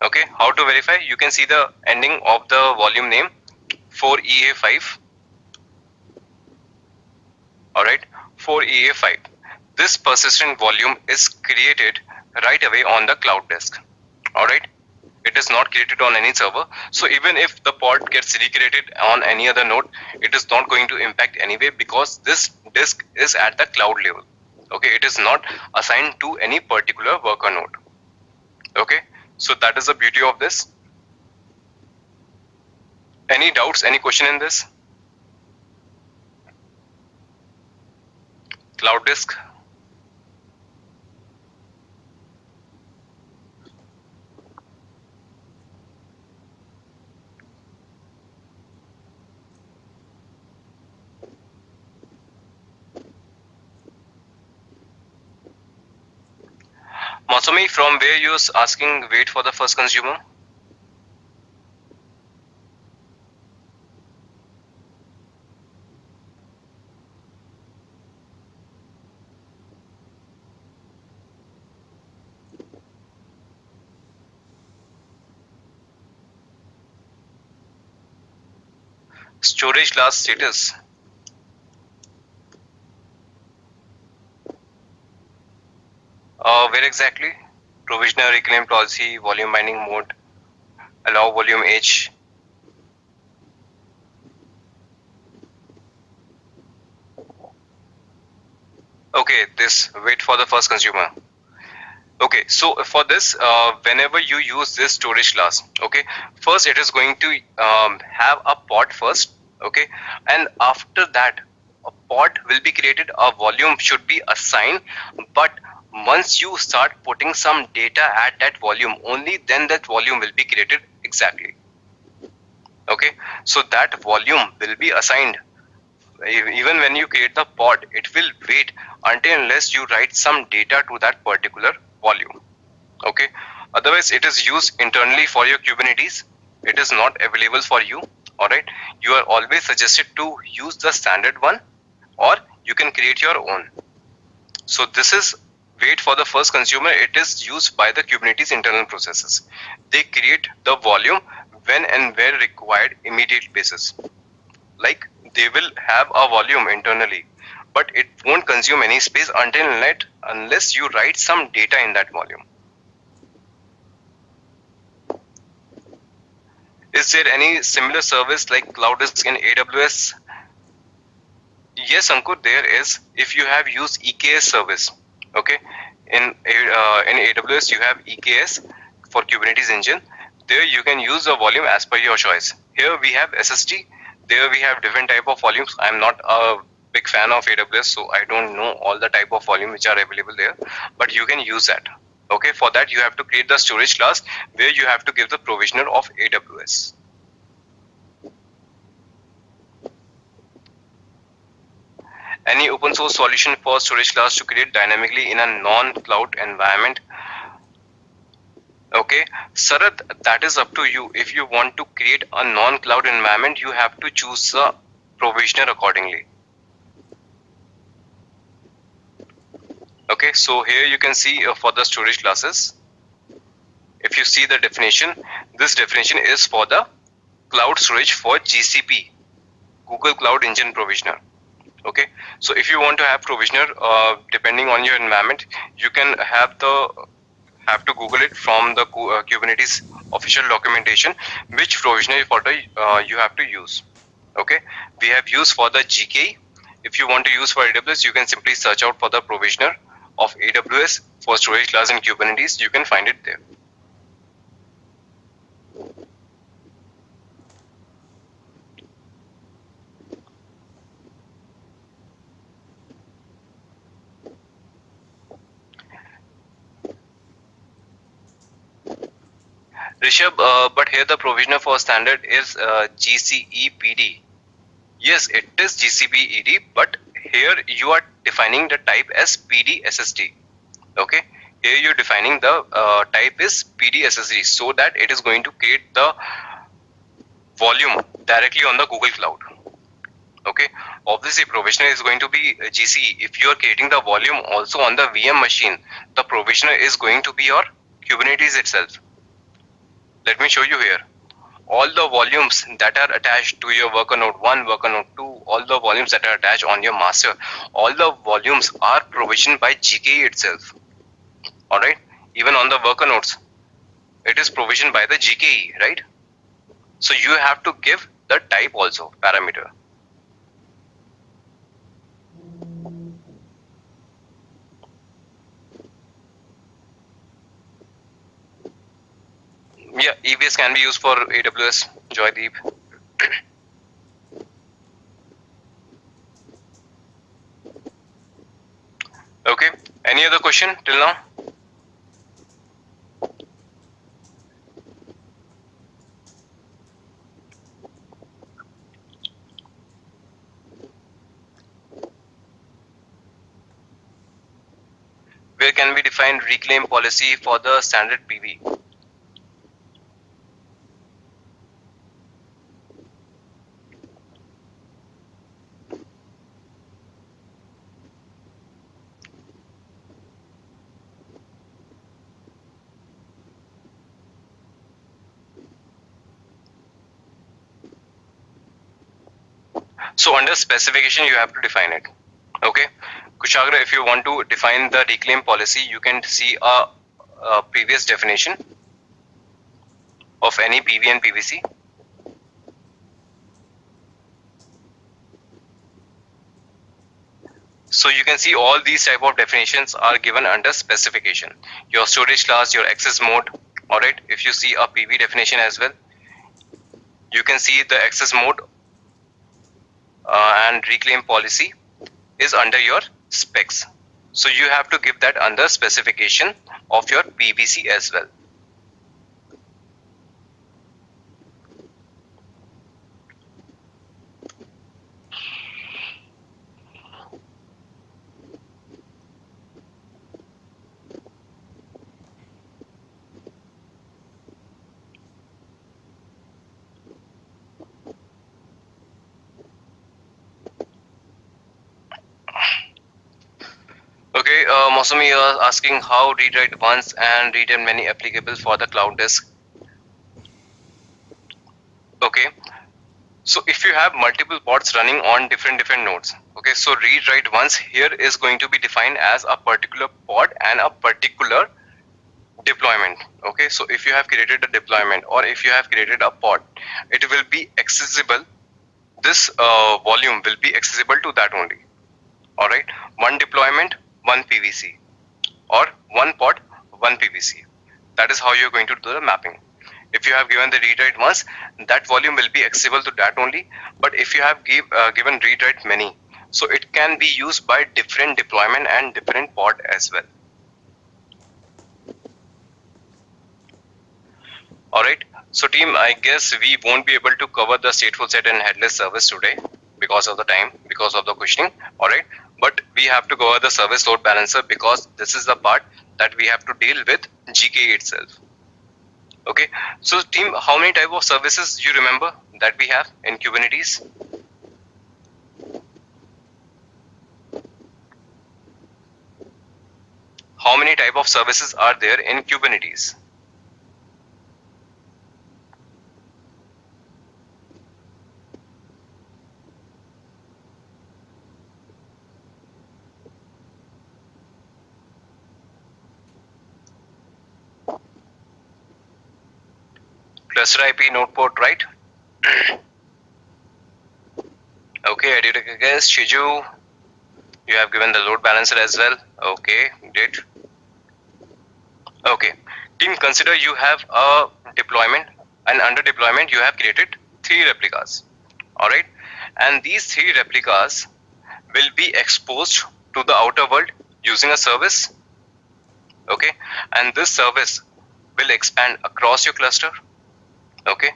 Okay, how to verify? You can see the ending of the volume name 4EA5. Alright, 4EA5. This persistent volume is created right away on the cloud disk. Alright, it is not created on any server. So even if the pod gets recreated on any other node, it is not going to impact anyway because this disk is at the cloud level. Okay, it is not assigned to any particular worker node. Okay, so that is the beauty of this. Any doubts, any question in this? Cloud disk. Masumi, from where you asking wait for the first consumer? Storage class status. Where exactly? Provisional reclaim policy, volume binding mode, allow volume age. Okay, this wait for the first consumer. Okay, so for this, whenever you use this storage class, okay, first it is going to have a pod first, okay, and after that, a pod will be created, a volume should be assigned, but once you start putting some data at that volume, only then that volume will be created exactly. Okay, so that volume will be assigned. Even when you create the pod, it will wait until unless you write some data to that particular volume. Okay, otherwise it is used internally for your Kubernetes. It is not available for you. All right, you are always suggested to use the standard one, or you can create your own. So this is wait for the first consumer. It is used by the Kubernetes internal processes. They create the volume when and where required immediate basis. Like they will have a volume internally, but it won't consume any space unless you write some data in that volume. Is there any similar service like CloudDisk in AWS? Yes, Ankur, there is. If you have used EKS service, okay, in AWS you have EKS for Kubernetes engine. There you can use the volume as per your choice. Here we have SSD. There we have different type of volumes. I'm not a big fan of AWS, so I don't know all the type of volume which are available there, but you can use that. Okay, for that you have to create the storage class where you have to give the provisioner of AWS. Any open source solution for storage class to create dynamically in a non-cloud environment? Okay, Sarath, that is up to you. If you want to create a non-cloud environment, you have to choose the provisioner accordingly. Okay, so here you can see for the storage classes, if you see the definition, this definition is for the cloud storage for GCP, Google Cloud Engine Provisioner. Okay, so if you want to have provisioner, depending on your environment, you can have to Google it from the Kubernetes official documentation, which provisioner for the you have to use. Okay, we have used for the GKE. If you want to use for AWS, you can simply search out for the provisioner of AWS for storage class in Kubernetes. You can find it there. Rishabh, but here the provisioner for standard is GCEPD. Yes, it is GCPED, but here you are defining the type as PD SSD. Okay, here you're defining the type is PD SSD, so that it is going to create the volume directly on the Google Cloud. Okay, obviously provisioner is going to be GCE. If you are creating the volume also on the VM machine, the provisioner is going to be your Kubernetes itself. Let me show you here. All the volumes that are attached to your worker node 1, worker node 2, all the volumes that are attached on your master, all the volumes are provisioned by GKE itself. Alright, even on the worker nodes, it is provisioned by the GKE, right? So you have to give the type also, parameter. Yeah, EBS can be used for AWS, Joydeep. Okay, any other question till now? Where can we define reclaim policy for the standard PV? So under specification, you have to define it. Okay, Kushagra, if you want to define the reclaim policy, you can see a previous definition of any PV and PVC. So you can see all these type of definitions are given under specification. Your storage class, your access mode. All right. If you see a PV definition as well, you can see the access mode and reclaim policy is under your specs. So you have to give that under specification of your PVC as well. Okay, Mosumi, you're asking how read write once and read and many applicable for the cloud disk. Okay, so if you have multiple pods running on different nodes, okay, so read write once here is going to be defined as a particular pod and a particular deployment. Okay, so if you have created a deployment or if you have created a pod, it will be accessible. This volume will be accessible to that only. All right, one deployment, one PVC, or one pod, one PVC. That is how you're going to do the mapping. If you have given the read write once, that volume will be accessible to that only. But if you have given read write many, so it can be used by different deployment and different pod as well. All right. So team, I guess we won't be able to cover the StatefulSet and headless service today because of the time, because of the questioning. All right. But we have to cover the service load balancer because this is the part that we have to deal with GKA itself. Okay. So team, how many type of services you remember that we have in Kubernetes? How many type of services are there in Kubernetes? Cluster IP node port, right? Okay, I guess Shiju, you have given the load balancer as well. Okay, great. Okay, team, consider you have a deployment, and under deployment you have created 3 replicas. All right, and these 3 replicas will be exposed to the outer world using a service. Okay, and this service will expand across your cluster. Okay,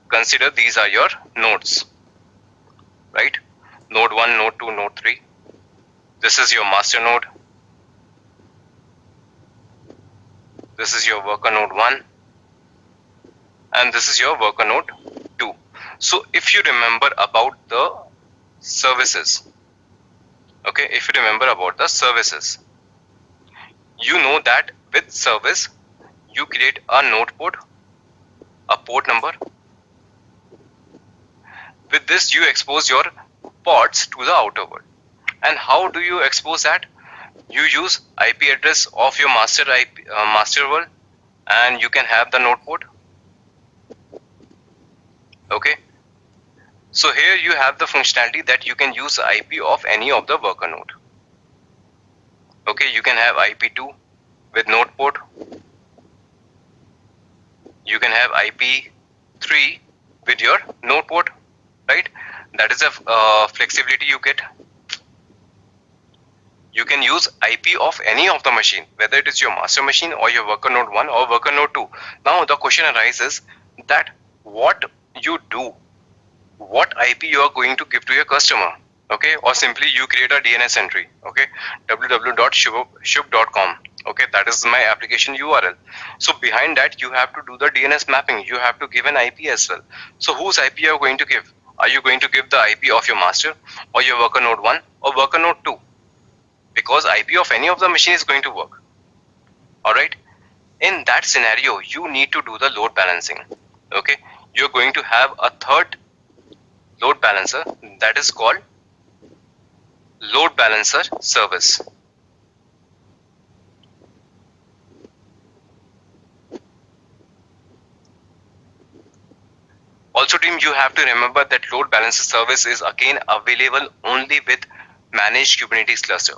consider these are your nodes, right? Node 1, node 2, node 3. This is your master node. This is your worker node 1. And this is your worker node 2. So if you remember about the services, okay, if you remember about the services, you know that with service, you create a node port, a port number. With this, you expose your pods to the outer world. And how do you expose that? You use IP address of your master world, and you can have the node port. Okay. So here you have the functionality that you can use IP of any of the worker node. Okay, you can have IP2 with node port. You can have IP3 with your node port, right? That is a flexibility you get. You can use IP of any of the machine, whether it is your master machine or your worker node 1 or worker node 2. Now the question arises that what you do, what IP you are going to give to your customer, okay? Or simply you create a DNS entry, okay? www.shub.com. Okay, that is my application URL. So behind that, you have to do the DNS mapping. You have to give an IP as well. So whose IP are you going to give? Are you going to give the IP of your master or your worker node 1 or worker node 2? Because IP of any of the machine is going to work. All right. In that scenario, you need to do the load balancing. Okay. You're going to have a third load balancer that is called load balancer service. Also team, you have to remember that load balancer service is again available only with managed Kubernetes cluster.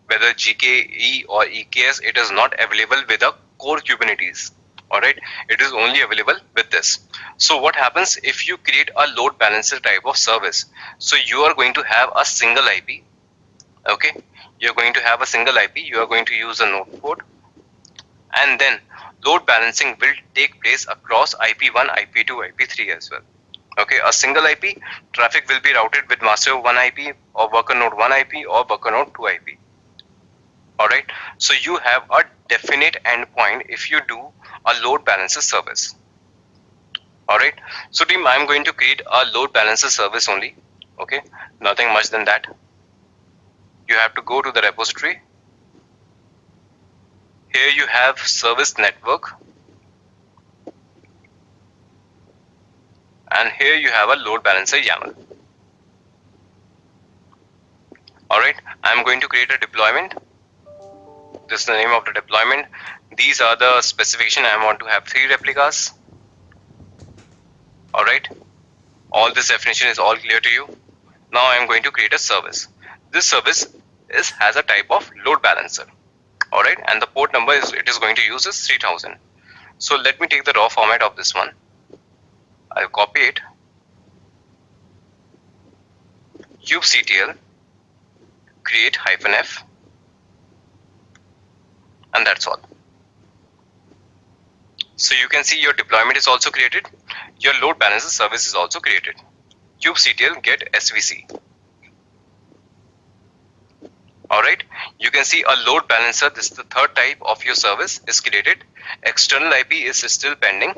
Whether GKE or EKS, it is not available with a core Kubernetes. Alright, it is only available with this. So what happens if you create a load balancer type of service? So you are going to have a single IP. Okay, you're going to have a single IP, you are going to use a node port, and then load balancing will take place across IP1, IP2, IP3 as well. Okay, a single IP, traffic will be routed with master 1 IP or worker node 1 IP or worker node 2 IP. Alright, so you have a definite endpoint if you do a load balancer service. Alright, so team, I'm going to create a load balancer service only. Okay, nothing much than that. You have to go to the repository. Here you have service network, and here you have a load balancer YAML. Alright, I'm going to create a deployment. This is the name of the deployment. These are the specification. I want to have 3 replicas. Alright, all this definition is all clear to you. Now I am going to create a service. This service has a type of load balancer. Alright, and the port number it is going to use is 3000. So let me take the raw format of this one. I'll copy it. kubectl create -f, and that's all. So you can see your deployment is also created. Your load balancer service is also created. kubectl get svc. Alright, you can see a load balancer, this is the third type of your service, is created. External IP is still pending,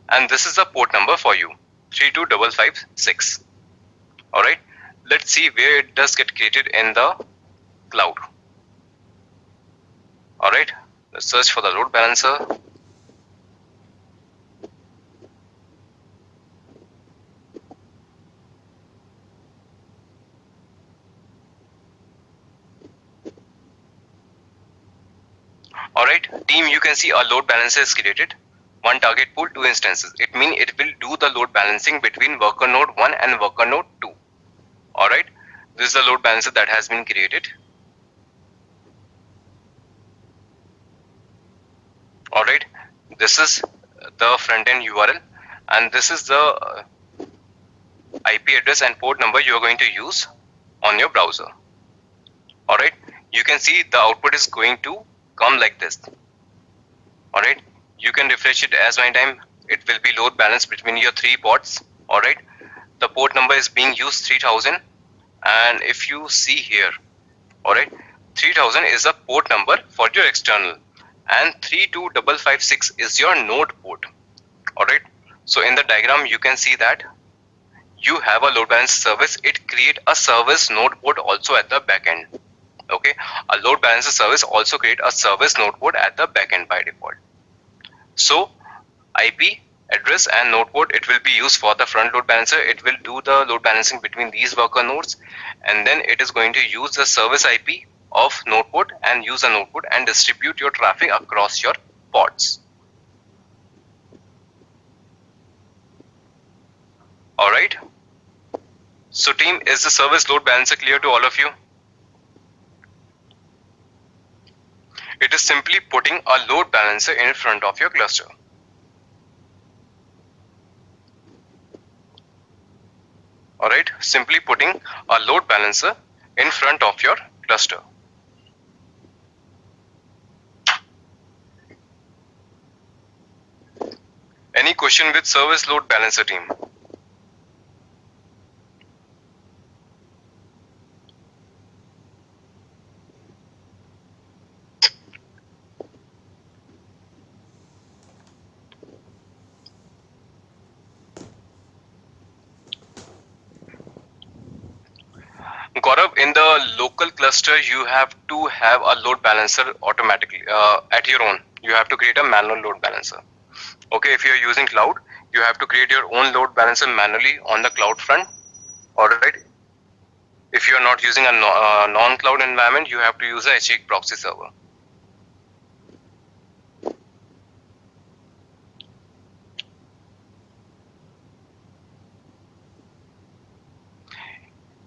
and this is the port number for you, 32556. Alright, let's see where it does get created in the cloud. Alright, let's search for the load balancer. Alright, team, you can see a load balancer is created. 1 target pool, 2 instances. It means it will do the load balancing between worker node 1 and worker node 2. Alright, this is the load balancer that has been created. Alright, this is the front end URL, and this is the IP address and port number you are going to use on your browser. Alright, you can see the output is going to come like this. Alright, you can refresh it as many times. It will be load balanced between your 3 ports. Alright, the port number is being used 3000, and if you see here, alright, 3000 is a port number for your external, and 32556 is your node port. Alright, so in the diagram you can see that you have a load balancer service. It create a service node port also at the back end. Okay, a load balancer service also create a service node port at the backend by default. So IP address and node port, it will be used for the front load balancer. It will do the load balancing between these worker nodes, and then it is going to use the service IP of node port and use a node port and distribute your traffic across your pods. Alright, so team, is the service load balancer clear to all of you? It is simply putting a load balancer in front of your cluster. Alright, simply putting a load balancer in front of your cluster. Any question with service load balancer, team? Gaurav, in the local cluster, you have to have a load balancer automatically at your own. You have to create a manual load balancer. Okay, if you are using cloud, you have to create your own load balancer manually on the cloud front. Alright. If you are not using a non-cloud environment, you have to use a HA proxy server.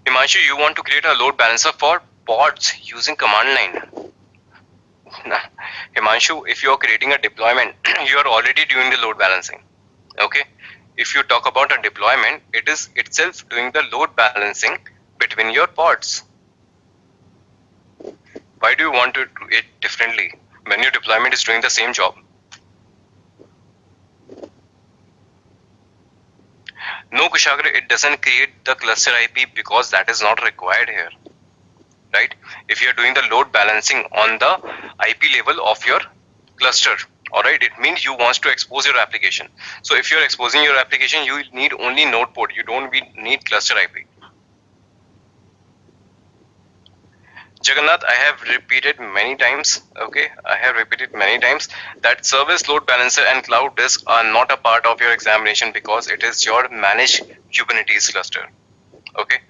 Himanshu, you want to create a load balancer for pods using command line. Himanshu, if you are creating a deployment, you are already doing the load balancing. Okay. If you talk about a deployment, it is itself doing the load balancing between your pods. Why do you want to do it differently when your deployment is doing the same job? No, Kushagra, it doesn't create the cluster IP because that is not required here, right? If you are doing the load balancing on the IP level of your cluster, all right, it means you want to expose your application. So if you're exposing your application, you need only node port. You don't need cluster IP. Jagannath, I have repeated many times, okay, that service load balancer and cloud disk are not a part of your examination because it is your managed Kubernetes cluster, okay.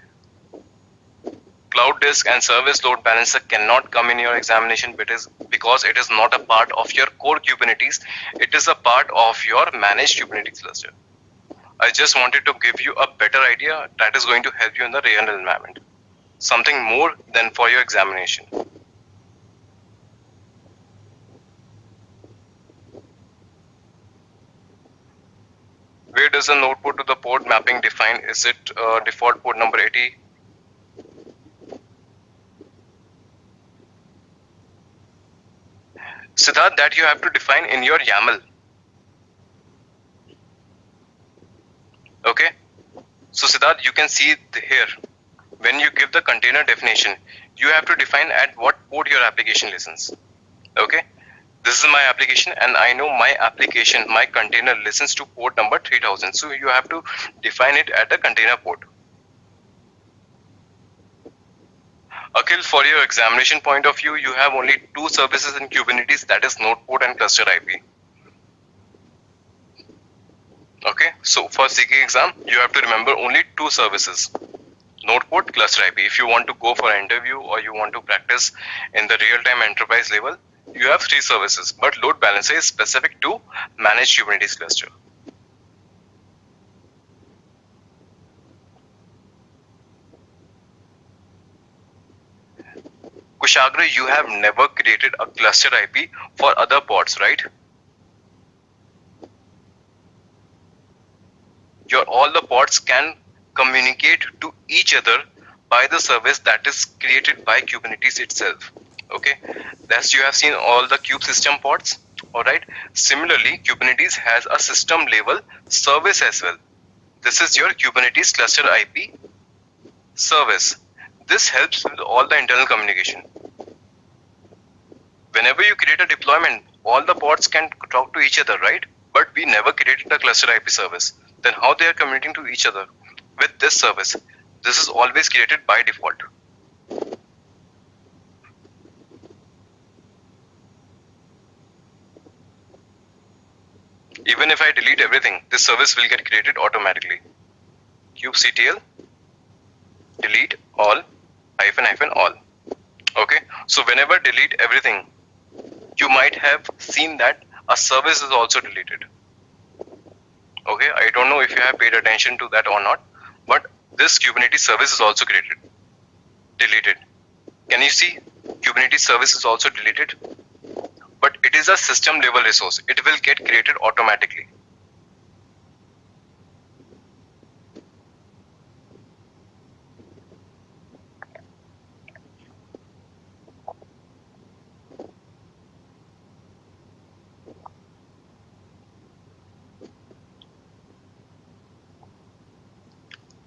Cloud disk and service load balancer cannot come in your examination because it is not a part of your core Kubernetes. It is a part of your managed Kubernetes cluster. I just wanted to give you a better idea that is going to help you in the real environment. Something more than for your examination. Where does the node port to the port mapping define? Is it default port number 80? Siddharth, that you have to define in your YAML. Okay. So Siddharth, you can see here, when you give the container definition, you have to define at what port your application listens. Okay. This is my application and I know my application, my container listens to port number 3000. So you have to define it at the container port. Akhil, for your examination point of view, you have only two services in Kubernetes, that is node port and cluster IP. Okay, so for CKA exam, you have to remember only two services, node port, cluster IP. If you want to go for an interview or you want to practice in the real-time enterprise level, you have three services, but load balancer is specific to managed Kubernetes cluster. Kushagra, you have never created a cluster IP for other pods, right? All the pods can communicate to each other by the service that is created by Kubernetes itself. Okay, thus you have seen all the kube system pods. All right. Similarly, Kubernetes has a system level service as well. This is your Kubernetes cluster IP service. This helps with all the internal communication. Whenever you create a deployment, all the pods can talk to each other, right? But we never created a cluster IP service. Then how they are communicating to each other with this service? This is always created by default. Even if I delete everything, this service will get created automatically. kubectl delete all -all. Okay, so whenever delete everything, you might have seen that a service is also deleted. Okay, I don't know if you have paid attention to that or not, but this Kubernetes service is also deleted. Can you see Kubernetes service is also deleted? But it is a system level resource. It will get created automatically.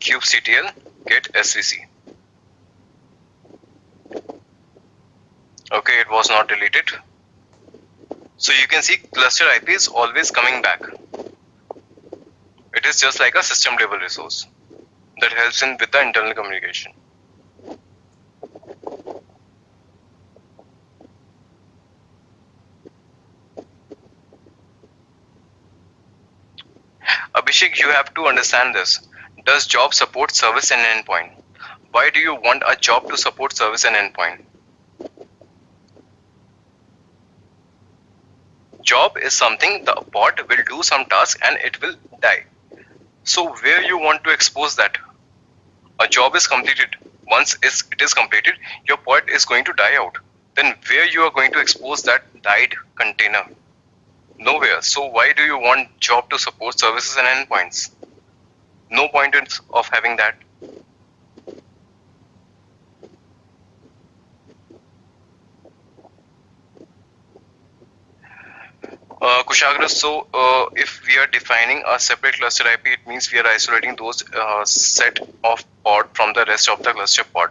kubectl get svc. Okay, it was not deleted. So you can see cluster IP is always coming back. It is just like a system level resource that helps in with the internal communication. Abhishek, you have to understand this. Does job support service and endpoint? Why do you want a job to support service and endpoint? Job is something the pod will do some task and it will die. So where you want to expose that? A job is completed. Once it is completed, your pod is going to die out. Then where you are going to expose that died container? Nowhere. So why do you want job to support services and endpoints? No point of having that. Kushagra, so if we are defining a separate cluster IP, it means we are isolating those set of pod from the rest of the cluster pod.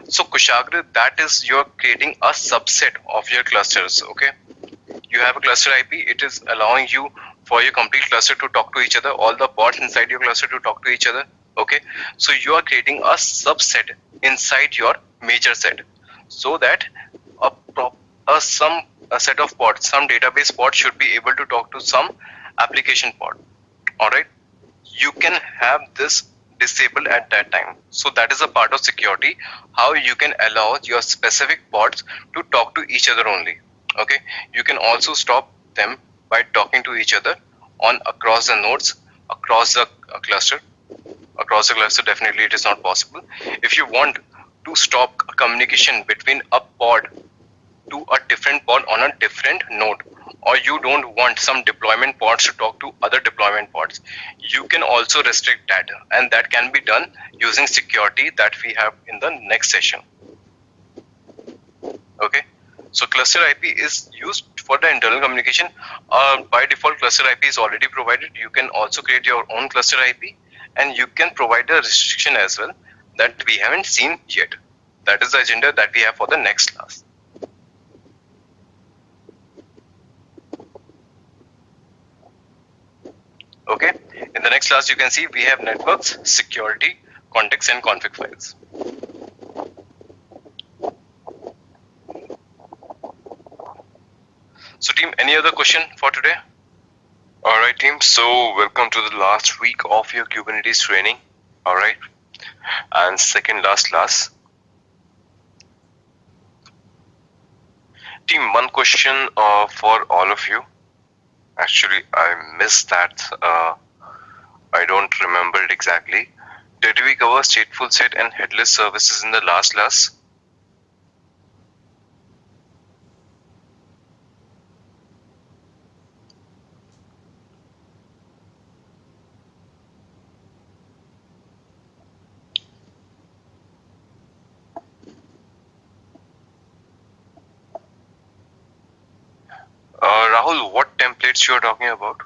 So Kushagra, that is you're creating a subset of your clusters, okay? You have a cluster IP, it is allowing you for your complete cluster to talk to each other, all the pods inside your cluster to talk to each other, okay? So you are creating a subset inside your major set, so that a set of pods, some database pod should be able to talk to some application pod. All right, you can have this disabled at that time. So that is a part of security, how you can allow your specific pods to talk to each other only. Okay, you can also stop them by talking to each other on across the nodes, across the cluster. Across the cluster, definitely it is not possible. If you want to stop communication between a pod to a different pod on a different node, or you don't want some deployment pods to talk to other deployment pods, you can also restrict that, and that can be done using security that we have in the next session. Okay, so cluster IP is used for the internal communication. By default, cluster IP is already provided. You can also create your own cluster IP, and you can provide a restriction as well that we haven't seen yet. That is the agenda that we have for the next class. Okay, in the next class you can see we have networks, security, context and config files. So team, any other question for today? Alright team, so welcome to the last week of your Kubernetes training. Alright, and second last class. Team, one question for all of you. Actually, I missed that. I don't remember it exactly. Did we cover StatefulSet and headless services in the last class? Rahul, what templates you are talking about?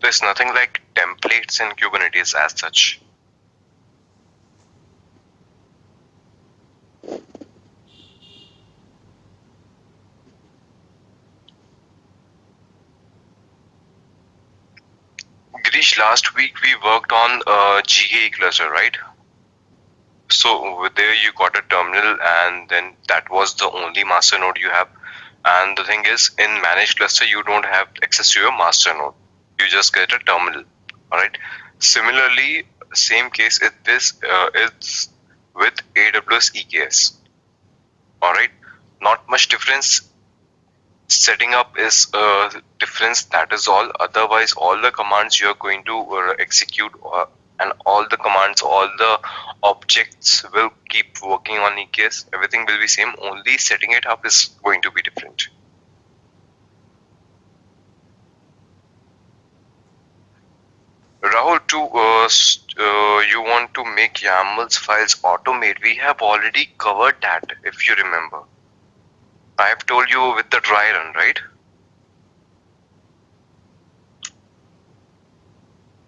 There's nothing like templates in Kubernetes as such. Girish, last week we worked on GKA cluster, right? So there you got a terminal, and then that was the only master node you have. And the thing is, in managed cluster, you don't have access to your master node. You just get a terminal. All right. Similarly, same case it's with AWS EKS. All right. Not much difference. Setting up is a difference. That is all. Otherwise, all the commands you are going to execute, and all the commands, all the objects will keep working on EKS. Everything will be same. Only setting it up is going to be different. Rahul, you want to make YAMLs files automate. We have already covered that, if you remember. I have told you with the dry run, right?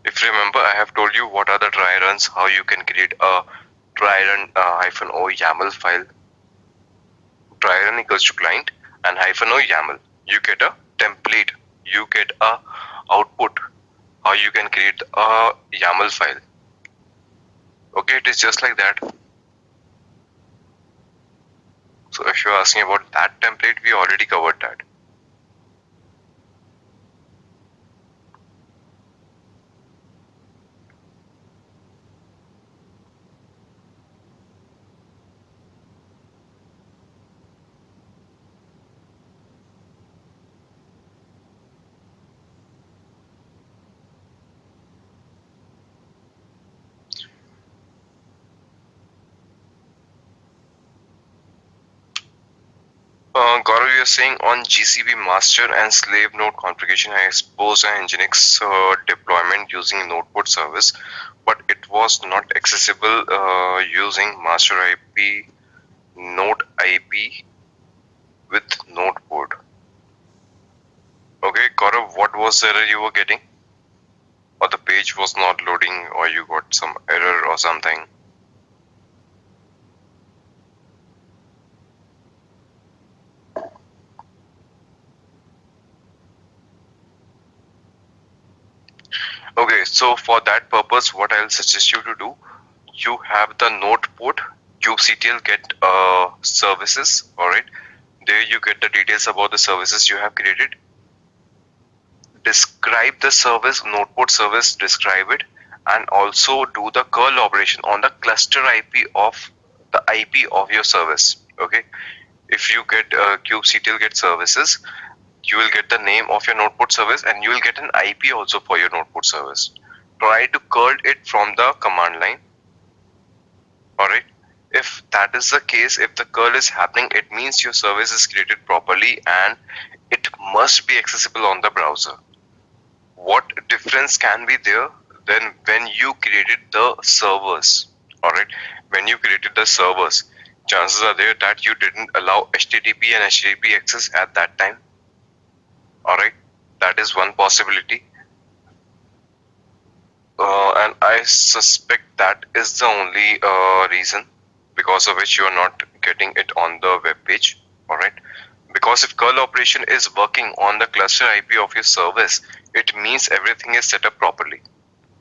If you remember, I have told you what are the dry runs, how you can create a dry run -o YAML file. Dry run equals to client and -o YAML. You get a template. You get a output. How you can create a YAML file. Okay, it is just like that. So if you're asking about that template, we already covered that. Gaurav, you're saying on GCP master and slave node configuration, I exposed an Nginx deployment using node port service, but it was not accessible using master IP, node IP with node port. Okay, Gaurav, what was the error you were getting? Or the page was not loading, or you got some error or something? Okay, so for that purpose, what I'll suggest you to do, you have the node port, kubectl get services, alright. There you get the details about the services you have created. Describe the service, node port service, describe it, and also do the curl operation on the cluster IP of the IP of your service. Okay, if you get kubectl get services, you will get the name of your node port service and you will get an IP also for your node port service. Try to curl it from the command line. Alright. If that is the case, if the curl is happening, it means your service is created properly and it must be accessible on the browser. What difference can be there then when you created the servers? Alright. When you created the servers, chances are there that you didn't allow HTTP and HTTP access at that time. Alright, that is one possibility. And I suspect that is the only reason because of which you are not getting it on the web page. Alright, because if curl operation is working on the cluster IP of your service, it means everything is set up properly.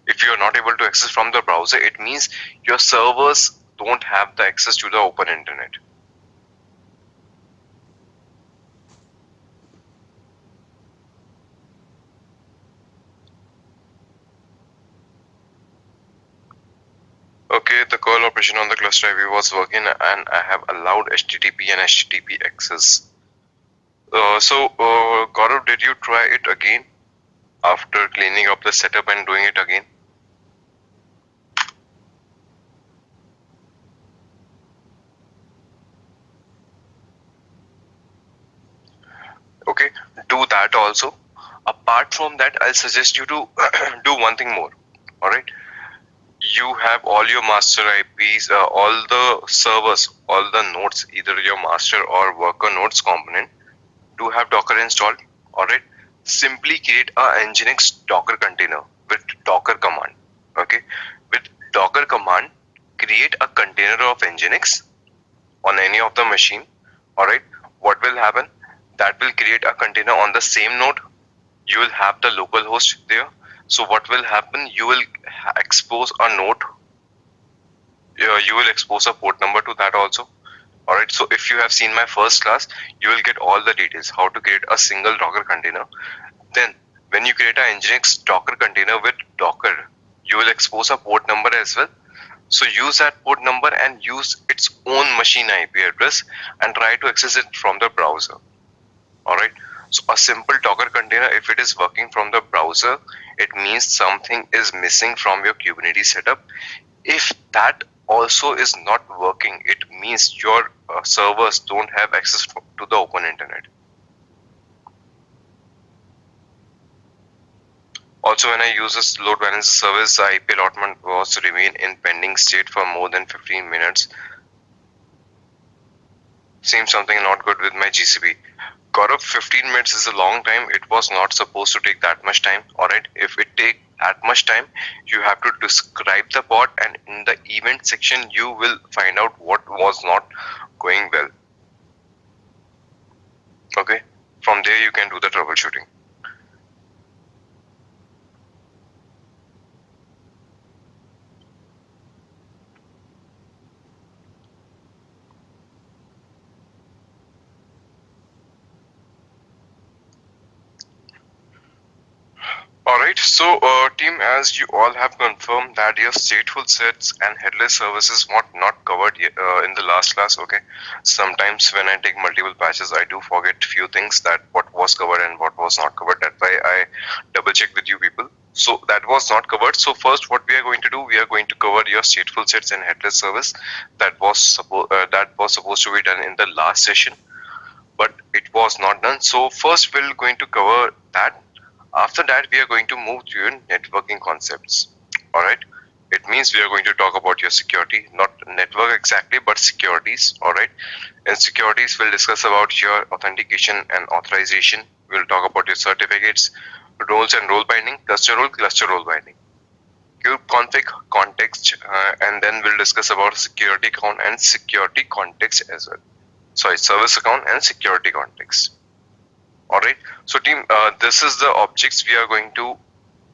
If you are not able to access from the browser, it means your servers don't have the access to the open internet. Okay, the curl operation on the cluster IP was working and I have allowed HTTP and HTTP access. Gaurav, did you try it again after cleaning up the setup and doing it again? Okay, do that also. Apart from that, I'll suggest you to do one thing more. Alright. You have all your master IPs, all the servers, all the nodes, either your master or worker nodes component, do have Docker installed. Alright, simply create a Nginx Docker container with Docker command. Okay, with Docker command, create a container of Nginx on any of the machine. Alright, what will happen? That will create a container on the same node. You will have the local host there. So what will happen? You will expose a node. You will expose a port number to that also. Alright, so if you have seen my first class, you will get all the details how to create a single Docker container. Then when you create an Nginx Docker container with Docker, you will expose a port number as well. So use that port number and use its own machine IP address and try to access it from the browser. Alright, so a simple Docker container, if it is working from the browser, it means something is missing from your Kubernetes setup. If that also is not working, it means your servers don't have access to the open internet. Also, when I use this load balancer service, the IP allotment was remain in pending state for more than 15 minutes. Seems something not good with my GCP. Gaurav, 15 minutes is a long time. It was not supposed to take that much time. Alright, if it take that much time, you have to describe the bot, and in the event section, you will find out what was not going well. Okay, from there you can do the troubleshooting. Alright, so team, as you all have confirmed that your stateful sets and headless services were not covered in the last class. Okay, sometimes when I take multiple patches, I do forget few things, that what was covered and what was not covered. That's why I double check with you people. So that was not covered. So first, what we are going to do, we are going to cover your stateful sets and headless service that was supposed to be done in the last session. but it was not done. So first we're going to cover that. After that, we are going to move to your networking concepts. All right. It means we are going to talk about your security, not network exactly, but securities. All right. In securities, we'll discuss about your authentication and authorization. We'll talk about your certificates, roles and role binding, cluster role binding, kube config, context, and then we'll discuss about security account and security context as well. Sorry, service account and security context. All right. So team, this is the objects we are going to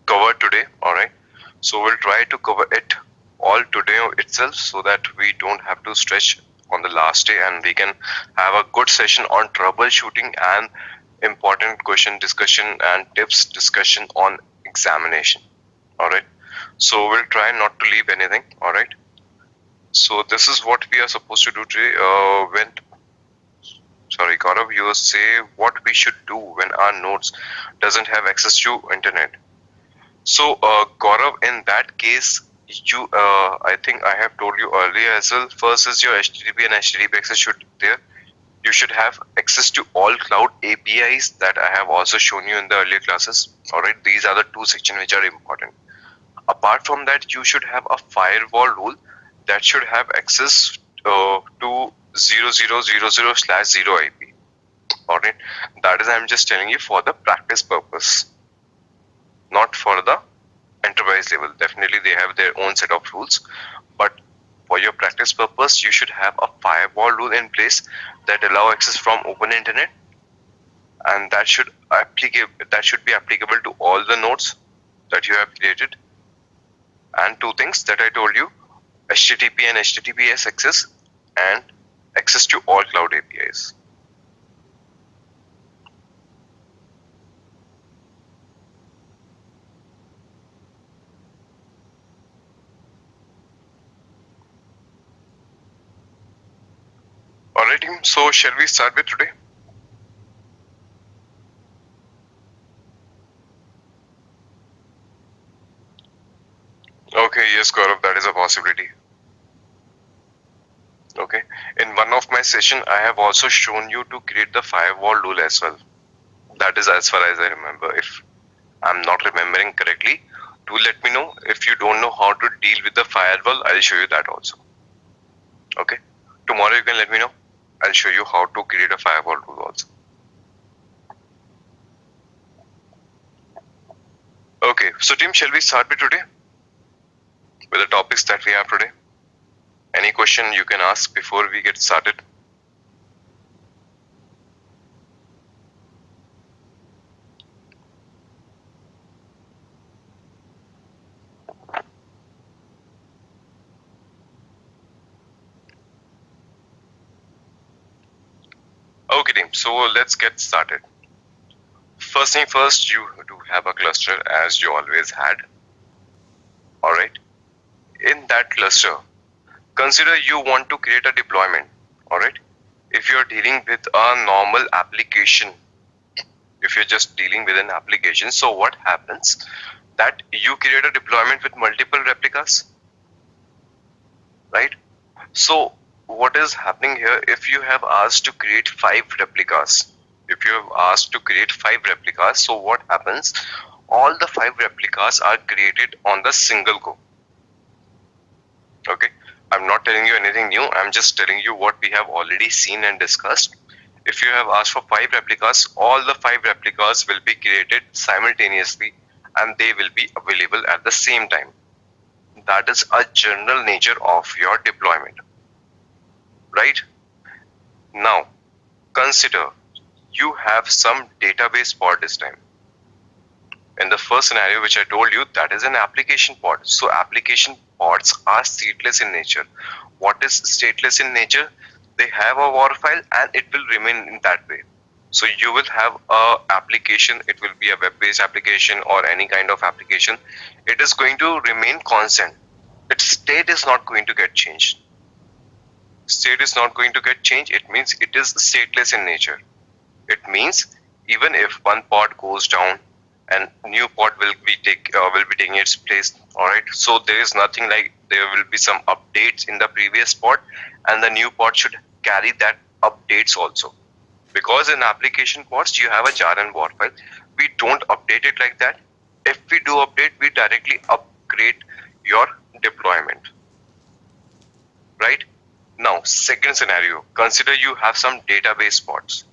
cover today. All right. So we'll try to cover it all today itself so that we don't have to stretch on the last day, and we can have a good session on troubleshooting and important question discussion and tips discussion on examination. All right. So we'll try not to leave anything. All right. So this is what we are supposed to do today. Sorry, Gaurav, you say what we should do when our nodes doesn't have access to internet. So Gaurav, in that case, you I think I have told you earlier as well. First is your HTTP and HTTP access should be there. You should have access to all cloud APIs that I have also shown you in the earlier classes. All right, these are the two sections which are important. Apart from that, you should have a firewall rule that should have access to 0000/0 IP. All right, that is, I'm just telling you for the practice purpose, not for the enterprise level. Definitely they have their own set of rules, but for your practice purpose, you should have a firewall rule in place that allow access from open internet, and that should be applicable to all the nodes that you have created. And two things that I told you: HTTP and HTTPS access, and access to all cloud APIs. Alright team, so shall we start with today? Okay, yes Gaurav, that is a possibility. Okay, in one of my session I have also shown you to create the firewall rule as well. That is as far as I remember. If I'm not remembering correctly, do let me know. If you don't know how to deal with the firewall, I'll show you that also. Okay, tomorrow you can let me know. I'll show you how to create a firewall rule also. Okay, so team, shall we start with today? With the topics that we have today? Any question you can ask before we get started? Okay team, so let's get started. First thing first, you do have a cluster as you always had. Alright, in that cluster, consider you want to create a deployment. Alright, if you're dealing with a normal application, if you're just dealing with an application, so what happens that you create a deployment with multiple replicas, right? So what is happening here, if you have asked to create 5 replicas, so what happens, all the 5 replicas are created on the single go. Okay, I'm not telling you anything new, I'm just telling you what we have already seen and discussed. If you have asked for 5 replicas, all the 5 replicas will be created simultaneously and they will be available at the same time. That is a general nature of your deployment. Right? Now, consider you have some database pod this time. In the first scenario which I told you, that is an application pod. So application pods are stateless in nature. What is stateless in nature? They have a WAR file and it will remain in that way. So you will have a application, it will be a web-based application or any kind of application. It is going to remain constant. Its state is not going to get changed. State is not going to get changed. It means it is stateless in nature. It means even if one pod goes down and new pod will be taking its place. All right. So there is nothing like there will be some updates in the previous pod, and the new pod should carry that updates also. Because in application pods you have a jar and war file. We don't update it like that. If we do update, we directly upgrade your deployment. Right? Now, second scenario, consider you have some database pods.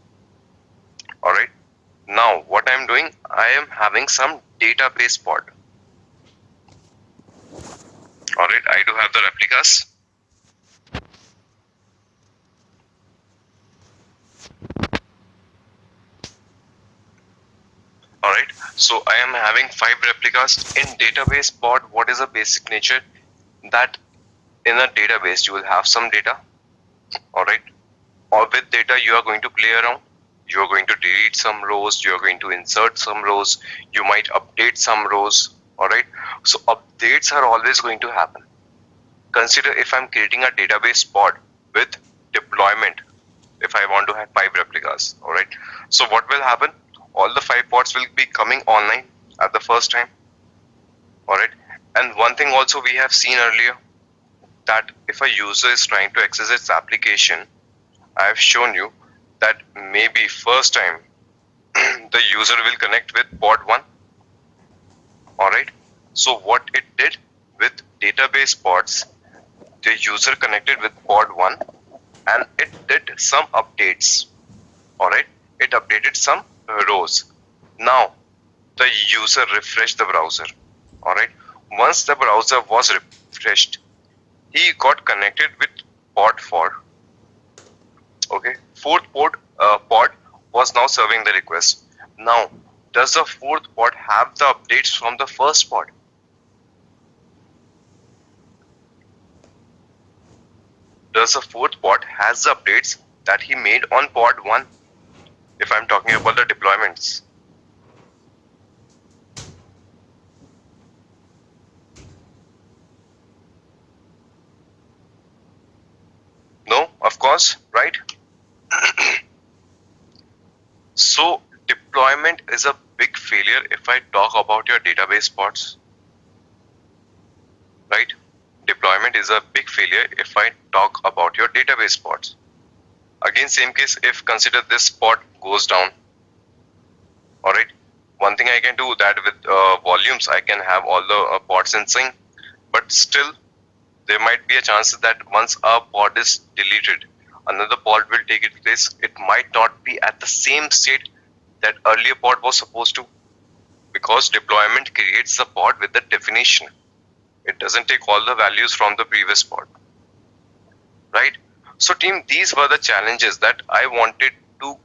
Alright. Now, what I'm doing, I am having some database pod. Alright, I do have the replicas. Alright, so I am having 5 replicas in database pod. What is the basic nature? That in a database you will have some data. Alright, or with data you are going to play around. You are going to delete some rows, you are going to insert some rows, you might update some rows. Alright, so updates are always going to happen. Consider if I'm creating a database pod with deployment, if I want to have 5 replicas. Alright, so what will happen? All the 5 pods will be coming online at the first time. Alright, and one thing also we have seen earlier, that if a user is trying to access its application, I have shown you that maybe first time the user will connect with pod 1. Alright, so what it did with database pods, the user connected with pod 1 and it did some updates. Alright, it updated some rows. Now the user refreshed the browser. Alright, once the browser was refreshed, he got connected with pod 4. Okay, fourth pod was now serving the request. Now, does the fourth pod have the updates from the first pod? Does the fourth pod has the updates that he made on pod 1? If I'm talking about the deployments. No, of course, right? So deployment is a big failure if I talk about your database pods. Right? Deployment is a big failure if I talk about your database pods. Again, same case, if consider this pod goes down. Alright, one thing I can do that with volumes, I can have all the pods in sync, but still there might be a chance that once a pod is deleted, another pod will take its place. It might not be at the same state that earlier pod was supposed to, because deployment creates the pod with the definition. It doesn't take all the values from the previous pod. Right? So team, these were the challenges that I wanted to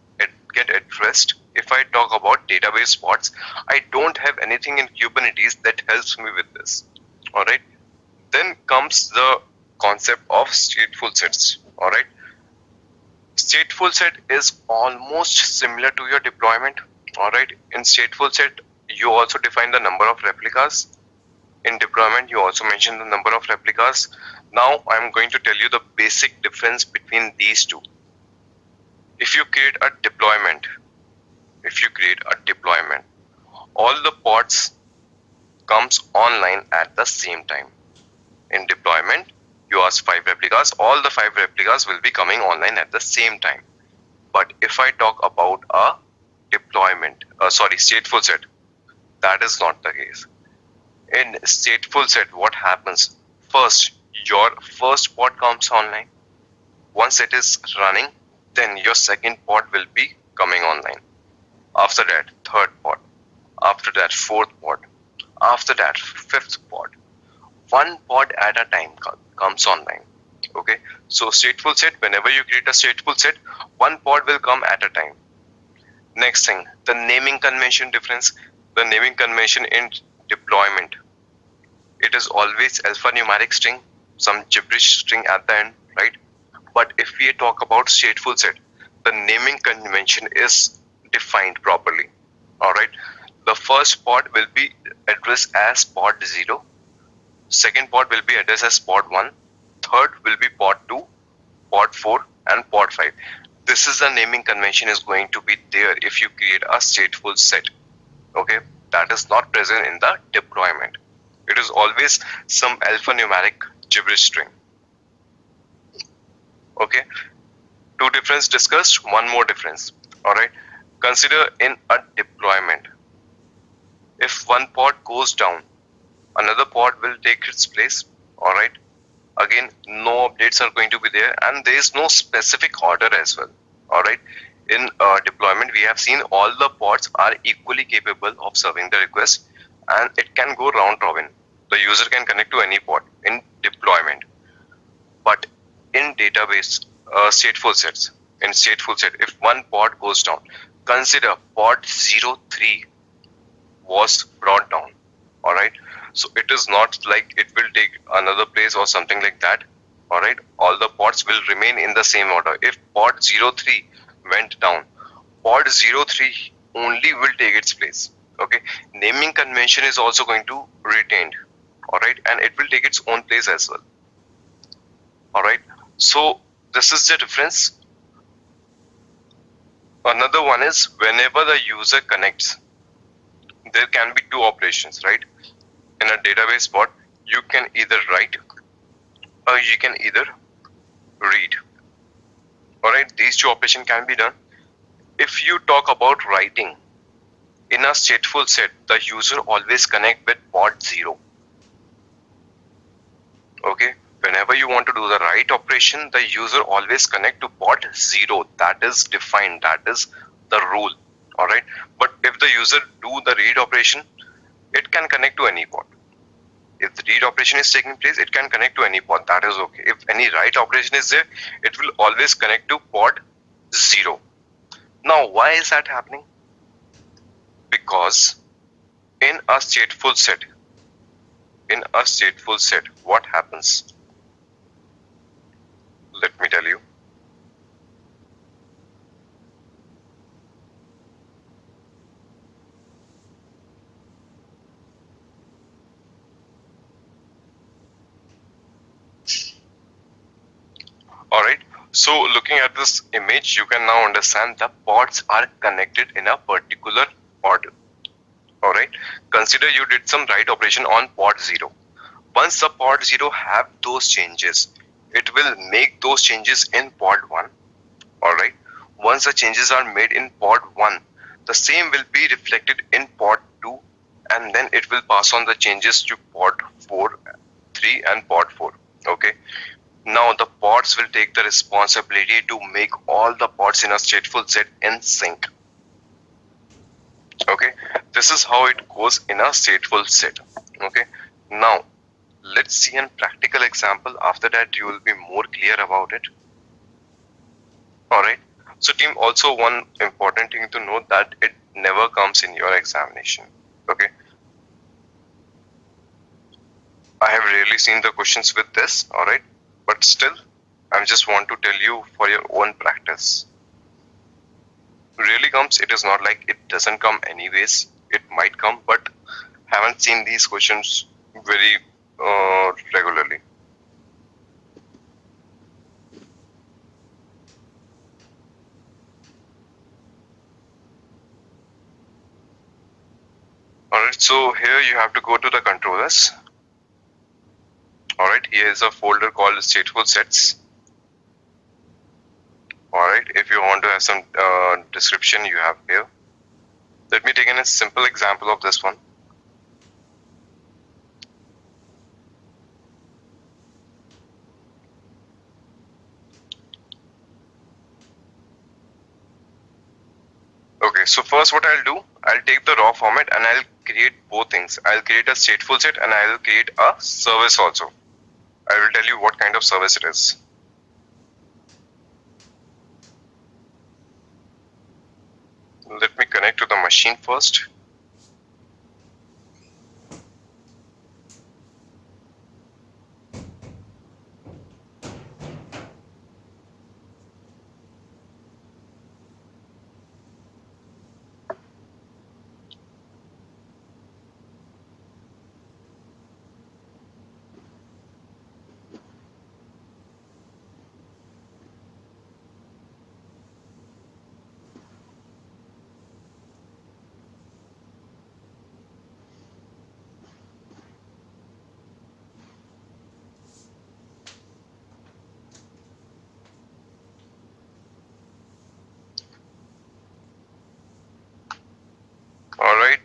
get addressed. If I talk about database pods, I don't have anything in Kubernetes that helps me with this. Alright. Then comes the concept of stateful sets. Alright. Stateful set is almost similar to your deployment. Alright. In stateful set, you also define the number of replicas. In deployment, you also mention the number of replicas. Now I'm going to tell you the basic difference between these two. If you create a deployment, all the pods comes online at the same time. In deployment, you ask 5 replicas, all the 5 replicas will be coming online at the same time. But if I talk about a stateful set, that is not the case. In stateful set, what happens? First, your first pod comes online. Once it is running, then your second pod will be coming online. After that, third pod. After that, fourth pod. After that, fifth pod. One pod at a time comes online. Okay, so stateful set, whenever you create a stateful set, one pod will come at a time. Next thing, the naming convention difference. The naming convention in deployment, it is always alphanumeric string, some gibberish string at the end, right? But if we talk about stateful set, the naming convention is defined properly. Alright, the first pod will be addressed as pod 0, second pod will be addressed as pod 1, third will be pod 2, pod 4 and pod 5. This is the naming convention is going to be there if you create a stateful set. Okay, that is not present in the deployment. It is always some alphanumeric gibberish string. Okay, Two difference discussed, one more difference. All right. Consider in a deployment, if one pod goes down, another pod will take its place. All right. Again, no updates are going to be there, and there is no specific order as well. All right. In deployment, we have seen all the pods are equally capable of serving the request, and it can go round robin. The user can connect to any pod in deployment. But in database stateful sets, in stateful set, if one pod goes down, consider pod 03 was brought down. All right. So it is not like it will take another place or something like that. All right. All the pods will remain in the same order. If pod 03 went down, pod 03 only will take its place. Okay. Naming convention is also going to retained. All right. And it will take its own place as well. All right. So this is the difference. Another one is whenever the user connects, there can be two operations, right? In a database pod, you can either write or you can either read. All right, these two operations can be done. If you talk about writing, in a stateful set, the user always connect with pod 0. Okay, whenever you want to do the write operation, the user always connect to pod 0. That is defined, that is the rule. All right, but if the user do the read operation, it can connect to any pod. If the read operation is taking place, it can connect to any pod. That is okay. If any write operation is there, it will always connect to pod 0. Now, why is that happening? Because in a stateful set, what happens? Let me tell you. Alright, so looking at this image, you can now understand the pods are connected in a particular order. Alright, consider you did some write operation on pod 0. Once the pod 0 have those changes, it will make those changes in pod 1. Alright, once the changes are made in pod 1, the same will be reflected in pod 2, and then it will pass on the changes to pod 4, 3 and pod 4. Okay. Now the pods will take the responsibility to make all the pods in a stateful set in sync. Okay, this is how it goes in a stateful set. Okay, now let's see a practical example. After that, you will be more clear about it. Alright, so team, also one important thing to note that it never comes in your examination. Okay, I have rarely seen the questions with this. Alright. But still, I just want to tell you for your own practice. Really comes, it is not like it doesn't come anyways. It might come, but haven't seen these questions very regularly. Alright, so here you have to go to the controllers. Alright, here is a folder called stateful sets. Alright, if you want to have some description, you have here. Let me take a simple example of this one. Okay, so first what I'll do, I'll take the raw format and I'll create both things. I'll create a stateful set and I'll create a service also. I will tell you what kind of service it is. Let me connect to the machine first.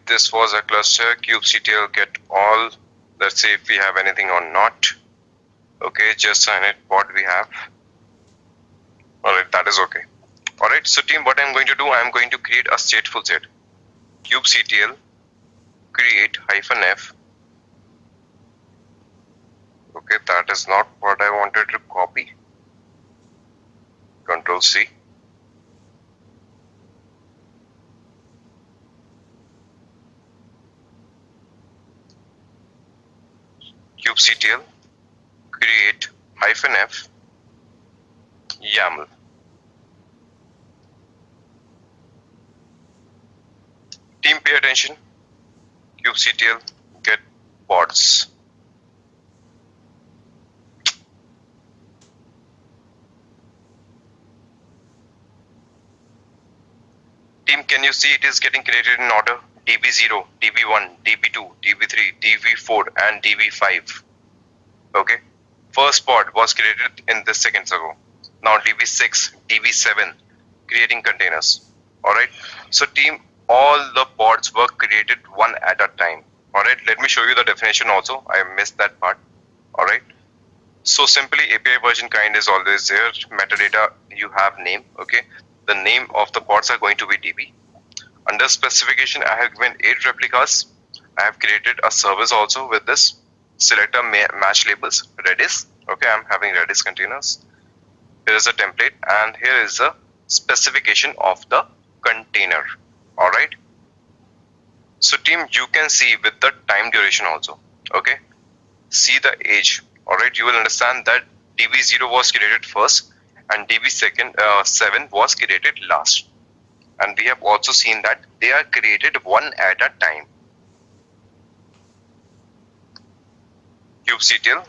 this was a cluster. kubectl get all. Let's see if we have anything or not. Okay, just a init pod we have. Alright, that is okay. Alright, so team, what I'm going to do, I'm going to create a stateful set. kubectl create -f. Okay, that is not what I wanted to copy. Control C. kubectl create -f YAML. Team, pay attention. kubectl get pods. Team, can you see it is getting created in order? DB0, DB1, DB2, DB3, DB4 and DB5. Okay. First pod was created in this seconds ago. Now DB6, DB7 creating containers. Alright. So team, all the pods were created one at a time. Alright. Let me show you the definition also. I missed that part. Alright. So simply API version kind is always there. Metadata, you have name. Okay. The name of the pods are going to be DB. Under specification, I have given 8 replicas. I have created a service also with this. Select a match labels, Redis. Okay, I'm having Redis containers. Here is a template and here is a specification of the container. Alright. So team, you can see with the time duration also. Okay. See the age. Alright, you will understand that DB0 was created first and DB7 was created last. And we have also seen that they are created one at a time. kubectl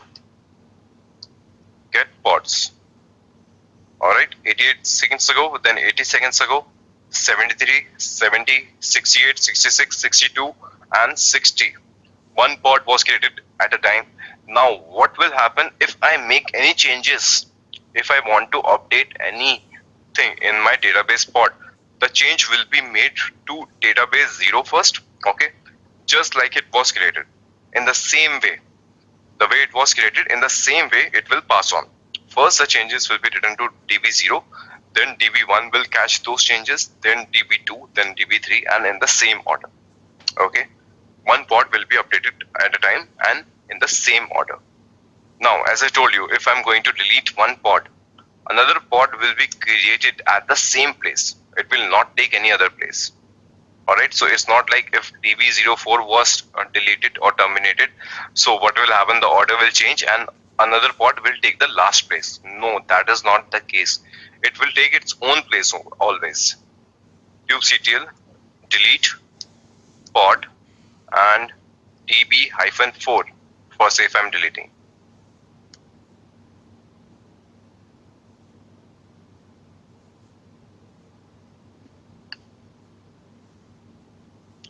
get pods. Alright, 88 seconds ago, then 80 seconds ago, 73, 70, 68, 66, 62 and 60. One pod was created at a time. Now what will happen if I make any changes? If I want to update anything in my database pod, the change will be made to database 0 first, okay? Just like it was created. In the same way, the way it was created, in the same way it will pass on. First the changes will be written to DB0, then DB1 will catch those changes, then DB2, then DB3 and in the same order, okay? One pod will be updated at a time and in the same order. Now, as I told you, if I'm going to delete one pod, another pod will be created at the same place. It will not take any other place. Alright, so it's not like if DB04 was deleted or terminated, so what will happen, the order will change and another pod will take the last place. No, that is not the case. It will take its own place always. kubectl delete pod and DB-4 for say if I'm deleting.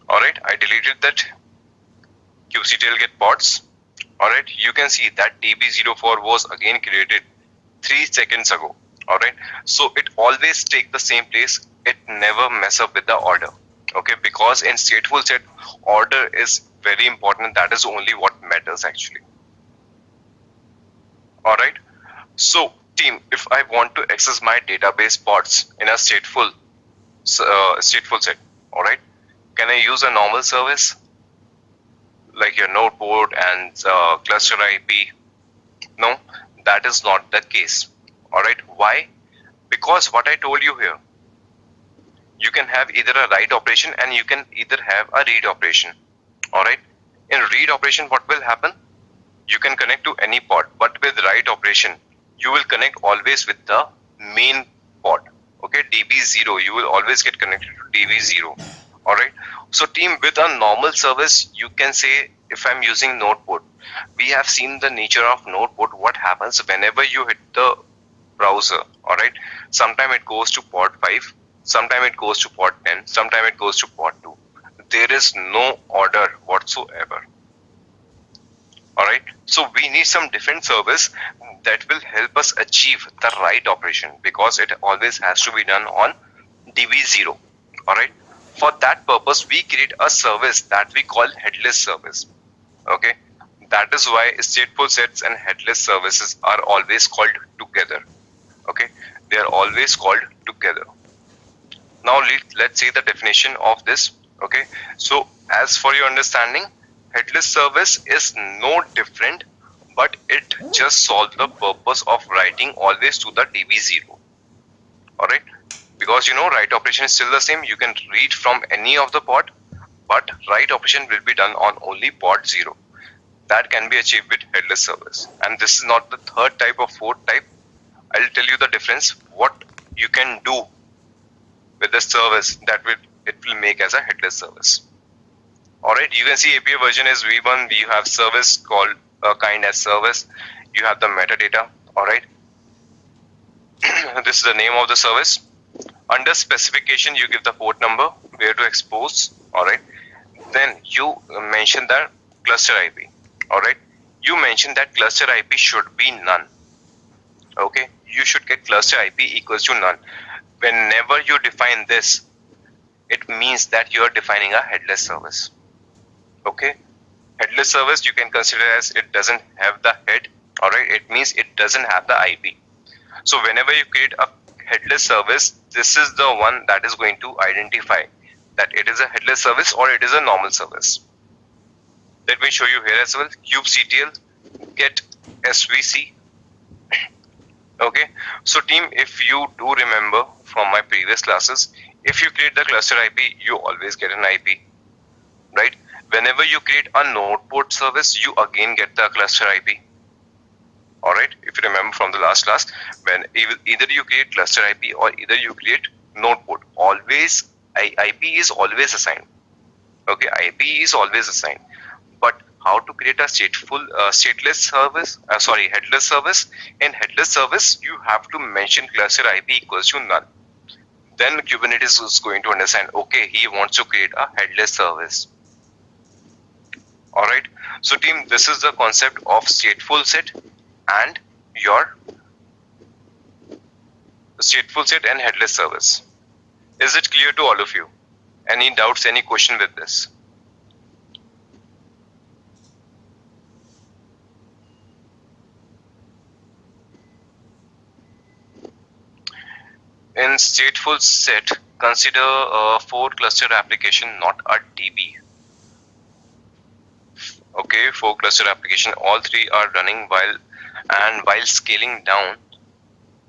Alright, I deleted that. kubectl get pods. Alright, you can see that DB04 was again created 3 seconds ago. Alright, so it always take the same place. It never mess up with the order. Okay, because in stateful set, order is very important. That is only what matters actually. Alright, so team, if I want to access my database pods in a stateful set, alright, can I use a normal service like your node port and cluster IP? No, that is not the case. Alright, why? Because what I told you here, you can have either a write operation and you can either have a read operation. Alright, in read operation what will happen? You can connect to any pod, but with write operation you will connect always with the main pod. Okay, DB0, you will always get connected to DB0. Alright, so team, with a normal service, you can say if I'm using node port, we have seen the nature of node port. What happens whenever you hit the browser? Alright, sometime it goes to pod 5, sometime it goes to pod 10, sometime it goes to pod 2. There is no order whatsoever. Alright, so we need some different service that will help us achieve the right operation, because it always has to be done on DB0. Alright, For that purpose, we create a service that we call headless service. Okay, that is why stateful sets and headless services are always called together. Okay, they are always called together. Now let's see the definition of this. Okay, so as for your understanding, headless service is no different, but it just solves the purpose of writing always to the DB0. Alright, because you know write operation is still the same. You can read from any of the pod, but write operation will be done on only pod 0. That can be achieved with headless service. And this is not the third type or fourth type. I'll tell you the difference, what you can do with the service that it will make as a headless service. Alright, you can see API version is V1. We have service called kind as service. You have the metadata. Alright, this is the name of the service. Under specification, you give the port number, where to expose. Alright, then you mention the cluster IP. Alright, you mention that cluster IP should be none. Okay, you should get cluster IP equals to none. Whenever you define this, it means that you are defining a headless service. Okay, headless service you can consider as it doesn't have the head. Alright, it means it doesn't have the IP. So whenever you create a headless service, this is the one that is going to identify that it is a headless service or it is a normal service. Let me show you here as well. kubectl get svc. Okay, so team, if you do remember from my previous classes, if you create the cluster IP, you always get an IP, right? Whenever you create a node port service, you again get the cluster IP. Alright, if you remember from the last class, when either you create cluster IP or either you create node port, always IP is always assigned. Okay, IP is always assigned. But how to create a stateless service? Headless service. In headless service, you have to mention cluster IP equals to none. Then Kubernetes is going to understand, okay, he wants to create a headless service. Alright, so team, this is the concept of stateful set and your stateful set and headless service. Is it clear to all of you? Any doubts, any question with this? In stateful set, consider a 4 cluster application, not a DB. Okay, 4 cluster application, all 3 are running while scaling down.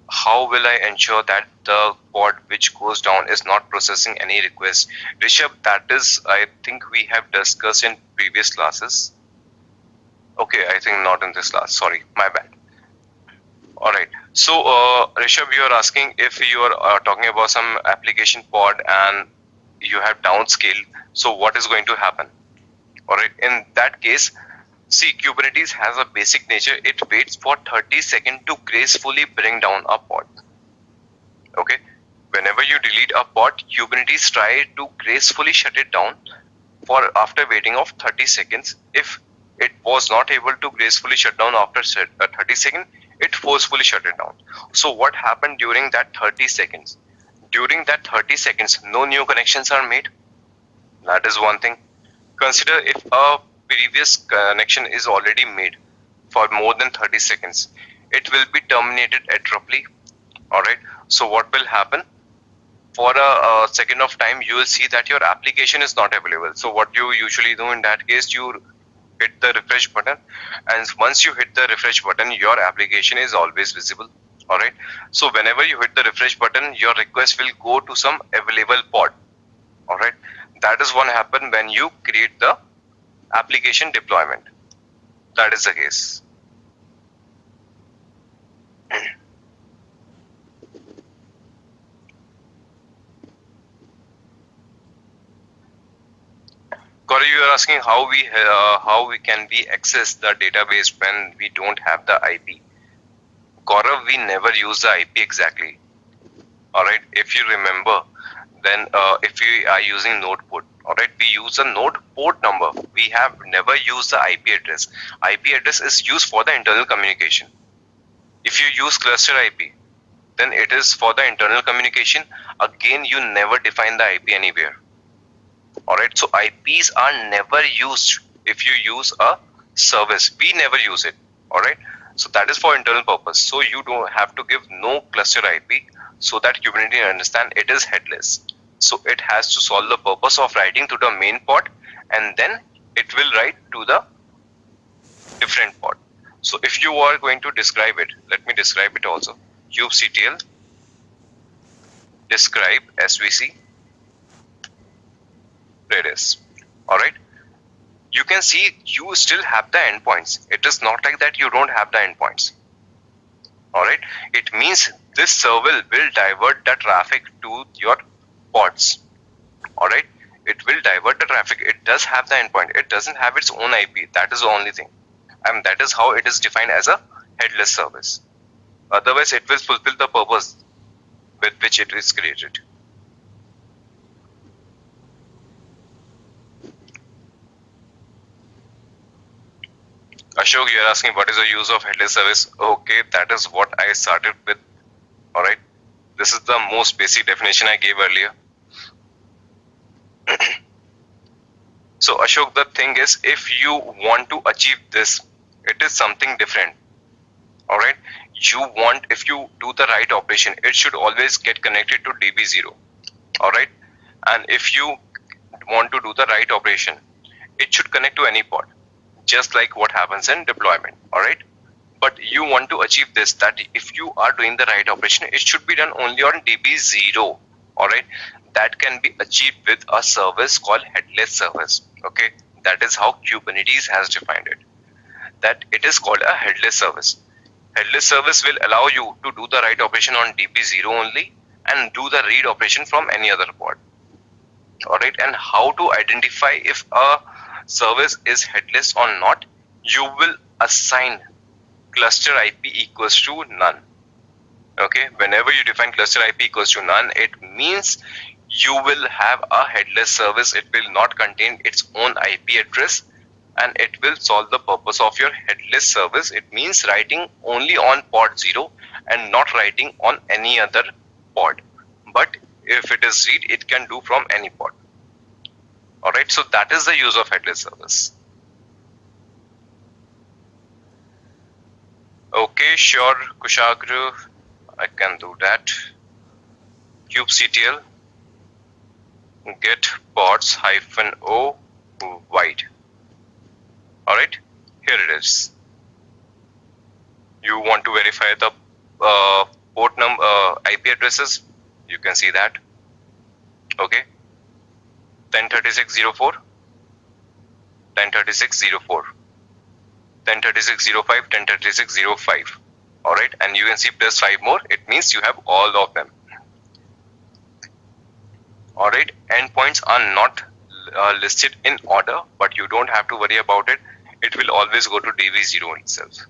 How will I ensure that the pod which goes down is not processing any requests? Rishabh, that is, I think we have discussed in previous classes. Okay, I think not in this class, sorry, my bad. Alright, so Rishabh, you are asking if you are talking about some application pod and you have downscaled, so what is going to happen? Alright, in that case, see, Kubernetes has a basic nature. It waits for 30 seconds to gracefully bring down a pod. Okay, whenever you delete a pod, Kubernetes try to gracefully shut it down for after waiting of 30 seconds. If it was not able to gracefully shut down after 30 seconds, it forcefully shut it down. So what happened during that 30 seconds? During that 30 seconds, no new connections are made. That is one thing. Consider if a previous connection is already made for more than 30 seconds, it will be terminated abruptly. Alright, so what will happen? For a second of time, you will see that your application is not available. So what you usually do in that case, you hit the refresh button, and once you hit the refresh button, your application is always visible. Alright, so whenever you hit the refresh button, your request will go to some available pod. Alright, that is what happens when you create the application deployment. That is the case. Corey, you are asking how we can access the database when we don't have the IP. Gaurav, we never use the IP exactly. Alright, if you remember, then if we are using node port, alright, we use a node port number. We have never used the IP address. IP address is used for the internal communication. If you use cluster IP, then it is for the internal communication. Again, you never define the IP anywhere. Alright, so IPs are never used if you use a service. We never use it. Alright, so that is for internal purpose. So you don't have to give no cluster IP so that Kubernetes understand it is headless. So it has to solve the purpose of writing to the main pod, and then it will write to the different pod. So if you are going to describe it, let me describe it also. kubectl describe svc Redis. Alright, you can see you still have the endpoints. It is not like that you don't have the endpoints. Alright, it means this server will divert the traffic to your pods. Alright, it will divert the traffic. It does have the endpoint. It doesn't have its own IP. That is the only thing. And that is how it is defined as a headless service. Otherwise, it will fulfill the purpose with which it is created. Ashok, you are asking what is the use of headless service? Okay, that is what I started with. Alright, this is the most basic definition I gave earlier. So Ashok, the thing is, if you want to achieve this, it is something different. Alright, if you do the right operation, it should always get connected to DB0. Alright, and if you want to do the right operation, it should connect to any pod, just like what happens in deployment. Alright, but you want to achieve this, that if you are doing the right operation, it should be done only on DB0. Alright, that can be achieved with a service called headless service. Okay, that is how Kubernetes has defined it, that it is called a headless service. Headless service will allow you to do the right operation on DB0 only and do the read operation from any other pod. Alright, and how to identify if a service is headless or not? You will assign cluster IP equals to none. Okay, whenever you define cluster IP equals to none, it means you will have a headless service. It will not contain its own IP address, and it will solve the purpose of your headless service. It means writing only on pod 0 and not writing on any other pod. But if it is read, it can do from any pod. Alright, so that is the use of headless service. Okay, sure, Kushagra, I can do that. kubectl get pods -o wide. Alright, here it is. You want to verify the port number, IP addresses. You can see that. Okay, 1036.04, 1036.04, 1036.05, 1036.05. Alright, and you can see plus 5 more. It means you have all of them. Alright, endpoints are not listed in order, but you don't have to worry about it. It will always go to DB0 itself.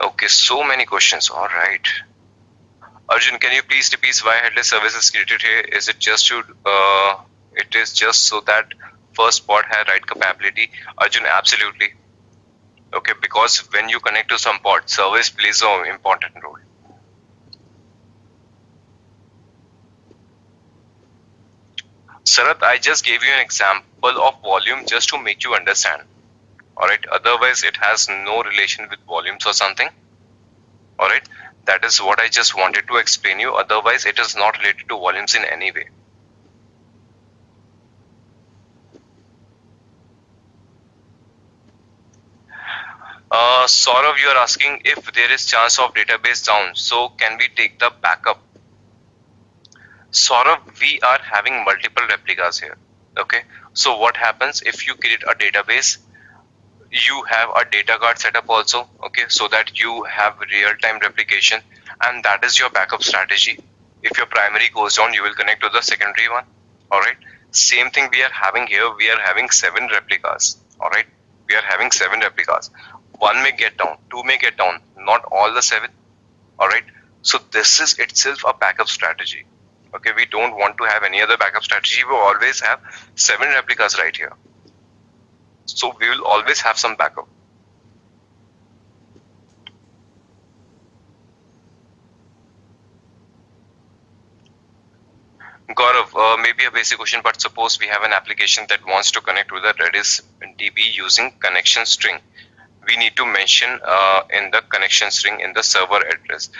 Okay, so many questions. All right. Arjun, can you please repeat why headless service is created here? Is it just to it is just so that first pod has write capability? Arjun, absolutely. Okay, because when you connect to some pod, service plays an important role. Sarath, I just gave you an example of volume just to make you understand. Alright, otherwise it has no relation with volumes or something. Alright, that is what I just wanted to explain you. Otherwise it is not related to volumes in any way. Saurav, you are asking if there is chance of database down, so can we take the backup? Saurav, we are having multiple replicas here. Okay, so what happens if you create a database? You have a data guard setup also, okay, so that you have real-time replication, and that is your backup strategy. If your primary goes down, you will connect to the secondary one. Alright, same thing we are having here. We are having 7 replicas. Alright, we are having 7 replicas. 1 may get down, 2 may get down, not all the 7. Alright, so this is itself a backup strategy. Okay, we don't want to have any other backup strategy. We always have 7 replicas right here. So we will always have some backup. Gaurav, maybe a basic question, but suppose we have an application that wants to connect with a Redis DB using connection string. We need to mention in the connection string in the server address.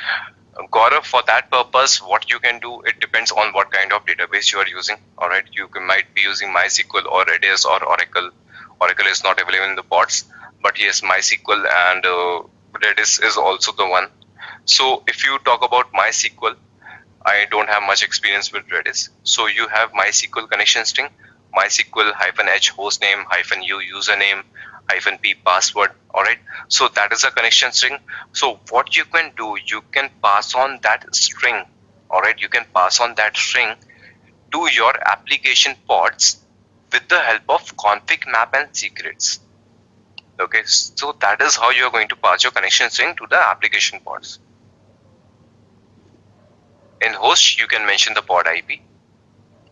Gaurav, for that purpose, what you can do, it depends on what kind of database you are using. All right, you might be using MySQL or Redis or Oracle. Oracle is not available in the pods, but yes, MySQL and Redis is also the one. So if you talk about MySQL, I don't have much experience with Redis. So you have MySQL connection string, MySQL -h hostname -u username -p password. All right. So that is a connection string. So what you can do, you can pass on that string. All right. You can pass on that string to your application pods with the help of ConfigMap and secrets. Okay. So that is how you are going to pass your connection string to the application pods. In host, you can mention the pod IP,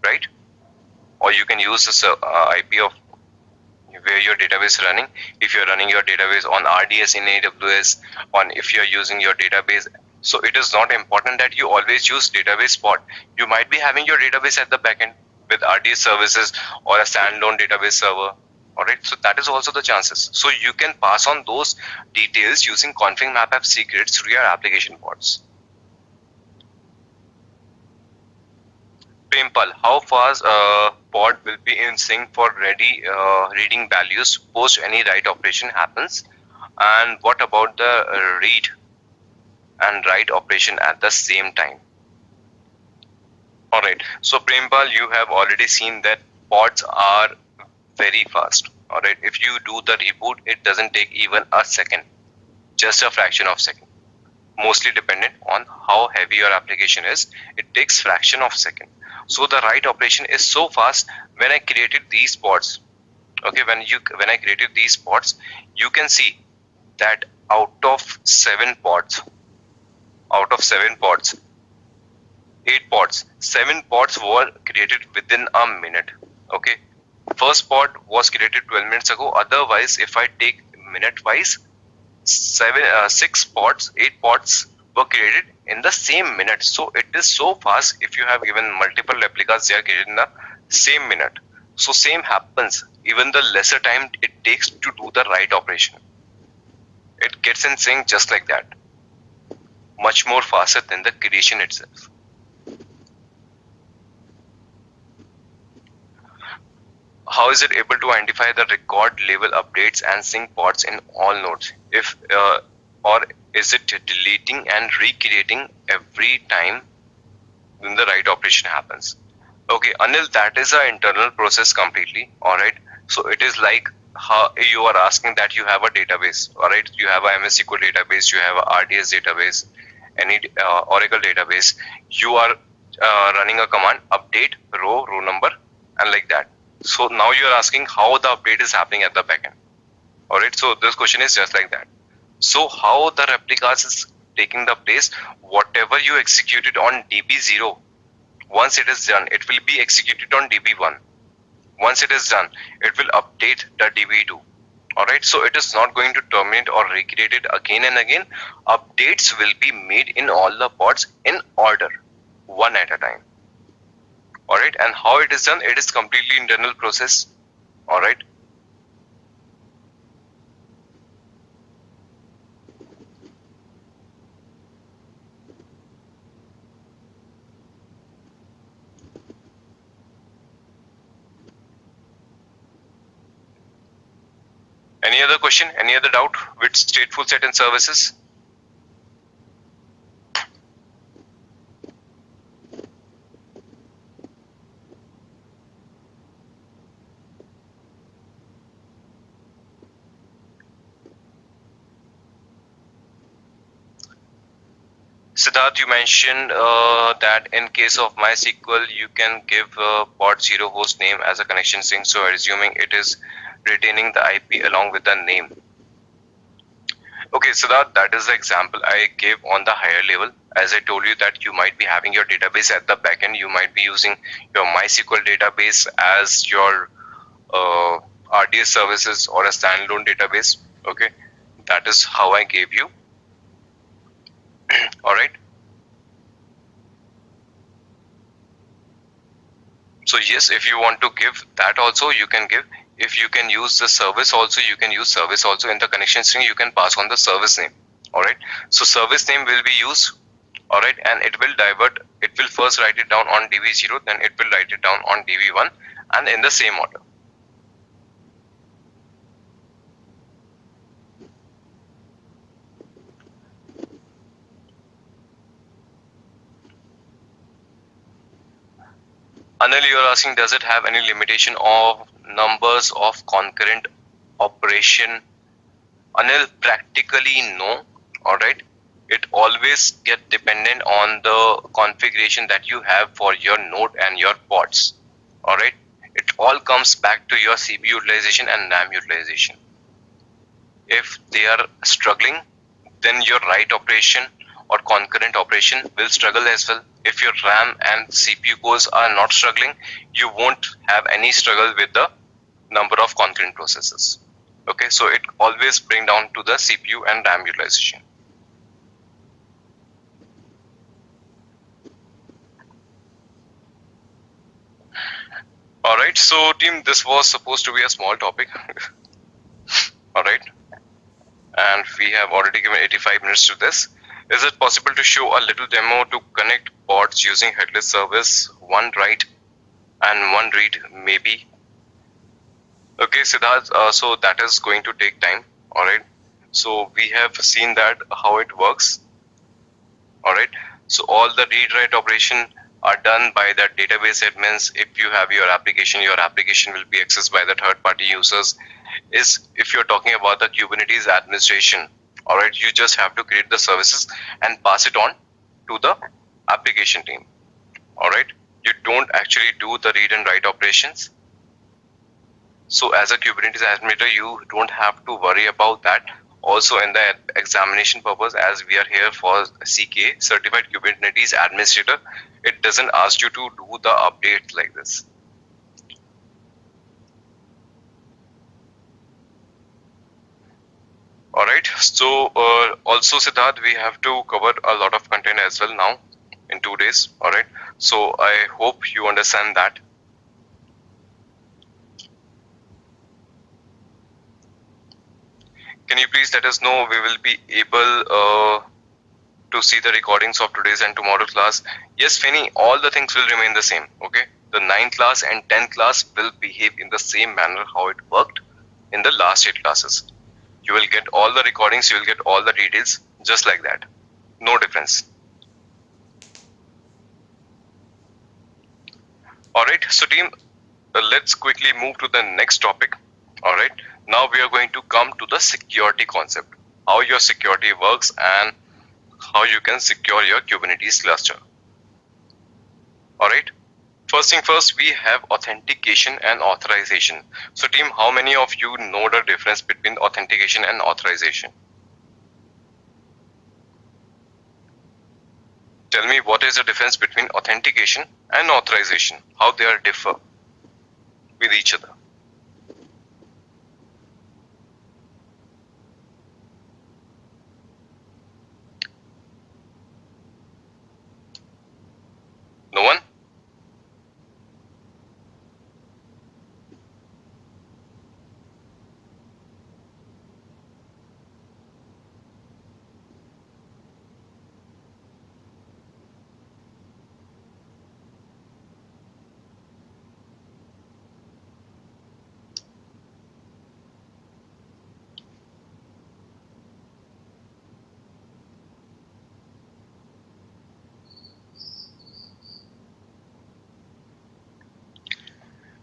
right? Or you can use the IP of where your database is running. If you're running your database on RDS in AWS, on if you're using your database. So it is not important that you always use database pod. You might be having your database at the backend with RDS services or a standalone database server. All right, so that is also the chances. So you can pass on those details using ConfigMap secrets to your application pods. Prempal, how fast pod will be in sync for reading values post any write operation happens, and what about the read and write operation at the same time? All right, so Prempal, you have already seen that pods are very fast. All right, if you do the reboot, it doesn't take even a second, just a fraction of a second. Mostly dependent on how heavy your application is, it takes fraction of a second. So the write operation is so fast. When I created these pods, okay, when I created these pods, you can see that out of 7 pods, 8 pods, 7 pods were created within a minute. Okay, first pod was created 12 minutes ago. Otherwise, if I take minute wise, 6 pods, 8 pods were created in the same minute. So it is so fast. If you have given multiple replicas, they are created in the same minute. So same happens. Even the lesser time it takes to do the write operation, it gets in sync just like that. Much more faster than the creation itself. How is it able to identify the record level updates and sync pods in all nodes? If or is it deleting and recreating every time when the write operation happens? Okay, Anil, that is an internal process completely. All right. So it is like how you are asking that you have a database. All right. You have a MS SQL database. You have a RDS database, any Oracle database. You are running a command update row number and like that. So now you are asking how the update is happening at the backend. All right. So this question is just like that. So how the replicas is taking the place, whatever you executed on DB0, once it is done, it will be executed on DB1. Once it is done, it will update the DB2. All right. So it is not going to terminate or recreate it again and again. Updates will be made in all the pods in order, one at a time. All right. And how it is done, it is completely internal process. All right. Any other question? Any other doubt with StatefulSet and services? Siddharth, you mentioned that in case of MySQL, you can give pod 0 host name as a connection string. So assuming it is retaining the IP along with the name. Okay, Siddharth, that is the example I gave on the higher level. As I told you that you might be having your database at the backend. You might be using your MySQL database as your RDS services or a standalone database. Okay, that is how I gave you. All right. So yes, if you want to give that also, you can give. If you can use the service also, you can use service also. In the connection string, you can pass on the service name. All right. So service name will be used. All right, and it will divert. It will first write it down on DB0, then it will write it down on DB1, and in the same order. Anil, you are asking, does it have any limitation of numbers of concurrent operation? Anil, practically no. All right. It always get dependent on the configuration that you have for your node and your pods. All right. It all comes back to your CPU utilization and RAM utilization. If they are struggling, then your write operation or concurrent operation will struggle as well. If your RAM and CPU cores are not struggling, you won't have any struggle with the number of concurrent processes. Okay, so it always bring down to the CPU and RAM utilization. All right, so team, this was supposed to be a small topic. All right, and we have already given 85 minutes to this. Is it possible to show a little demo to connect pods using headless service, one write and one read maybe? Okay, Siddharth, so that is going to take time. All right, so we have seen that how it works. All right, so all the read write operation are done by the database admins. If you have your application will be accessed by the third party users. If you're talking about the Kubernetes administration, all right, you just have to create the services and pass it on to the application team. All right, you don't actually do the read and write operations. So as a Kubernetes administrator, you don't have to worry about that. Also, in the examination purpose, as we are here for CKA, Certified Kubernetes Administrator, it doesn't ask you to do the updates like this. All right, so also Siddharth, we have to cover a lot of content as well now in 2 days. All right, so I hope you understand that. Can you please let us know we will be able to see the recordings of today's and tomorrow's class? Yes, Finny, all the things will remain the same. Okay, the 9th class and 10th class will behave in the same manner how it worked in the last 8 classes. You will get all the recordings, you will get all the details just like that. No difference. All right, so team, let's quickly move to the next topic. All right, now we are going to come to the security concept, how your security works and how you can secure your Kubernetes cluster. All right, first thing first, we have authentication and authorization. So team, how many of you know the difference between authentication and authorization? Tell me, what is the difference between authentication and authorization? How they are differ with each other? No one?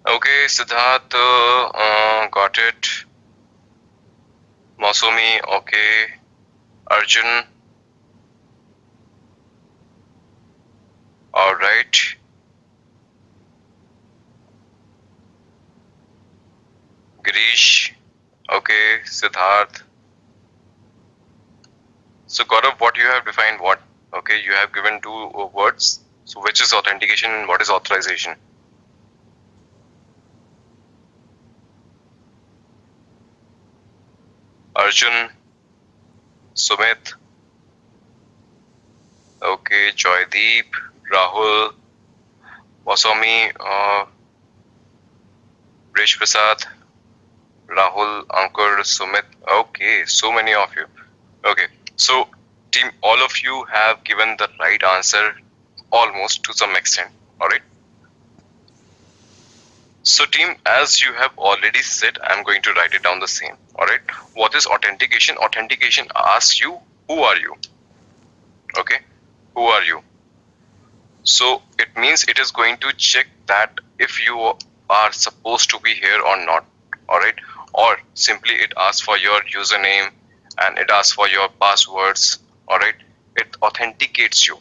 Okay, Siddharth, got it. Masumi, okay. Arjun. All right. Girish, okay. Siddharth. So Gaurav, what you have defined what? Okay, you have given 2 words. So which is authentication and what is authorization? Arjun, Sumit, okay, Joydeep, Rahul, Wasami, Rish Prasad, Rahul, Ankur, Sumit. Okay, so many of you. Okay, so team, all of you have given the right answer almost to some extent. All right. So team, as you have already said, I'm going to write it down the same. All right. What is authentication? Authentication asks you, who are you? Okay. Who are you? So it means it is going to check that if you are supposed to be here or not. All right. Or simply it asks for your username and it asks for your passwords. All right. It authenticates you.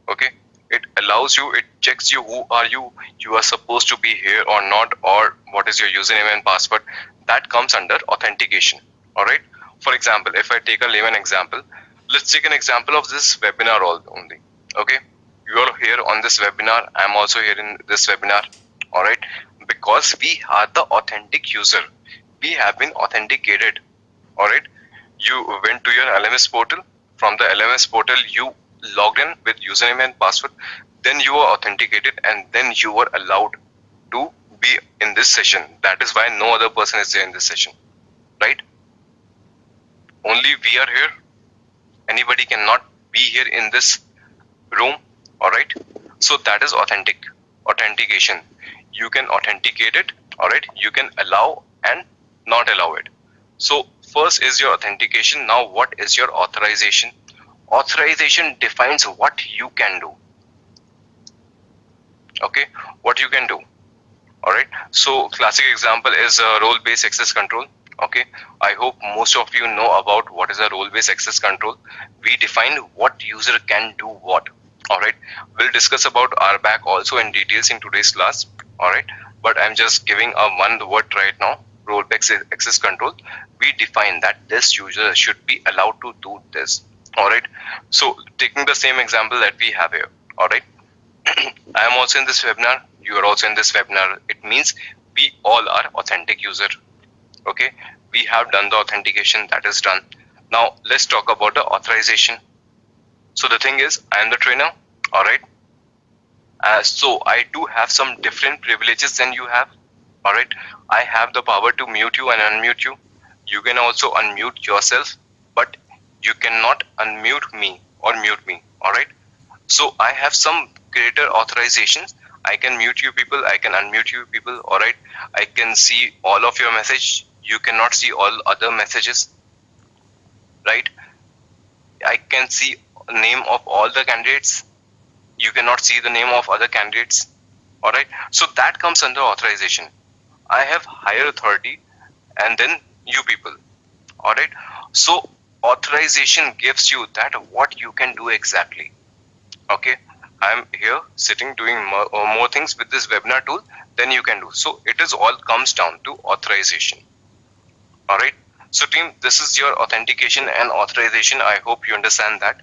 Okay. It allows you, it checks you, who are you are supposed to be here or not, or what is your username and password. That comes under authentication. All right. For example, if I take a layman example, let's take an example of this webinar only. Okay. You are here on this webinar. I'm also here in this webinar. All right. Because we are the authentic user. We have been authenticated. All right. You went to your LMS portal. From the LMS portal, you logged in with username and password. Then you are authenticated and then you are allowed to be in this session. That is why no other person is there in this session. Right? Only we are here. Anybody cannot be here in this room. All right. So that is authentication. You can authenticate it. All right. You can allow and not allow it. So first is your authentication. Now what is your authorization? Authorization defines what you can do. Okay. What you can do. All right. So classic example is role-based access control. Okay. I hope most of you know about what is a role-based access control. We define what user can do what. All right. We'll discuss about RBAC also in details in today's class. All right. But I'm just giving a one word right now. Role-based access control. We define that this user should be allowed to do this. All right. So taking the same example that we have here. All right. I am also in this webinar. You are also in this webinar. It means we all are authentic user. Okay. We have done the authentication. That is done. Now let's talk about the authorization. So the thing is, I am the trainer. All right. So I do have some different privileges than you have. All right. I have the power to mute you and unmute you. You can also unmute yourself, but you cannot unmute me or mute me. All right. So I have some greater authorizations. I can mute you people. I can unmute you people. All right. I can see all of your message. You cannot see all other messages. Right. I can see name of all the candidates. You cannot see the name of other candidates. All right. So that comes under authorization. I have higher authority and then you people. All right. So authorization gives you that what you can do exactly. Okay. I'm here sitting doing more things with this webinar tool than you can do. So it is all comes down to authorization. All right. So team, this is your authentication and authorization. I hope you understand that.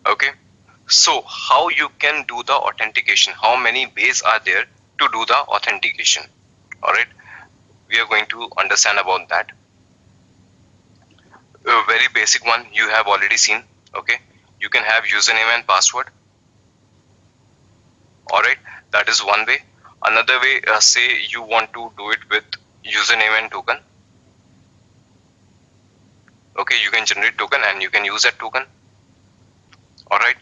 Okay. So how you can do the authentication? How many ways are there to do the authentication? All right. We are going to understand about that. A very basic one you have already seen. Okay. You can have username and password. All right. That is one way. Another way, say you want to do it with username and token. Okay. You can generate token and you can use that token. All right.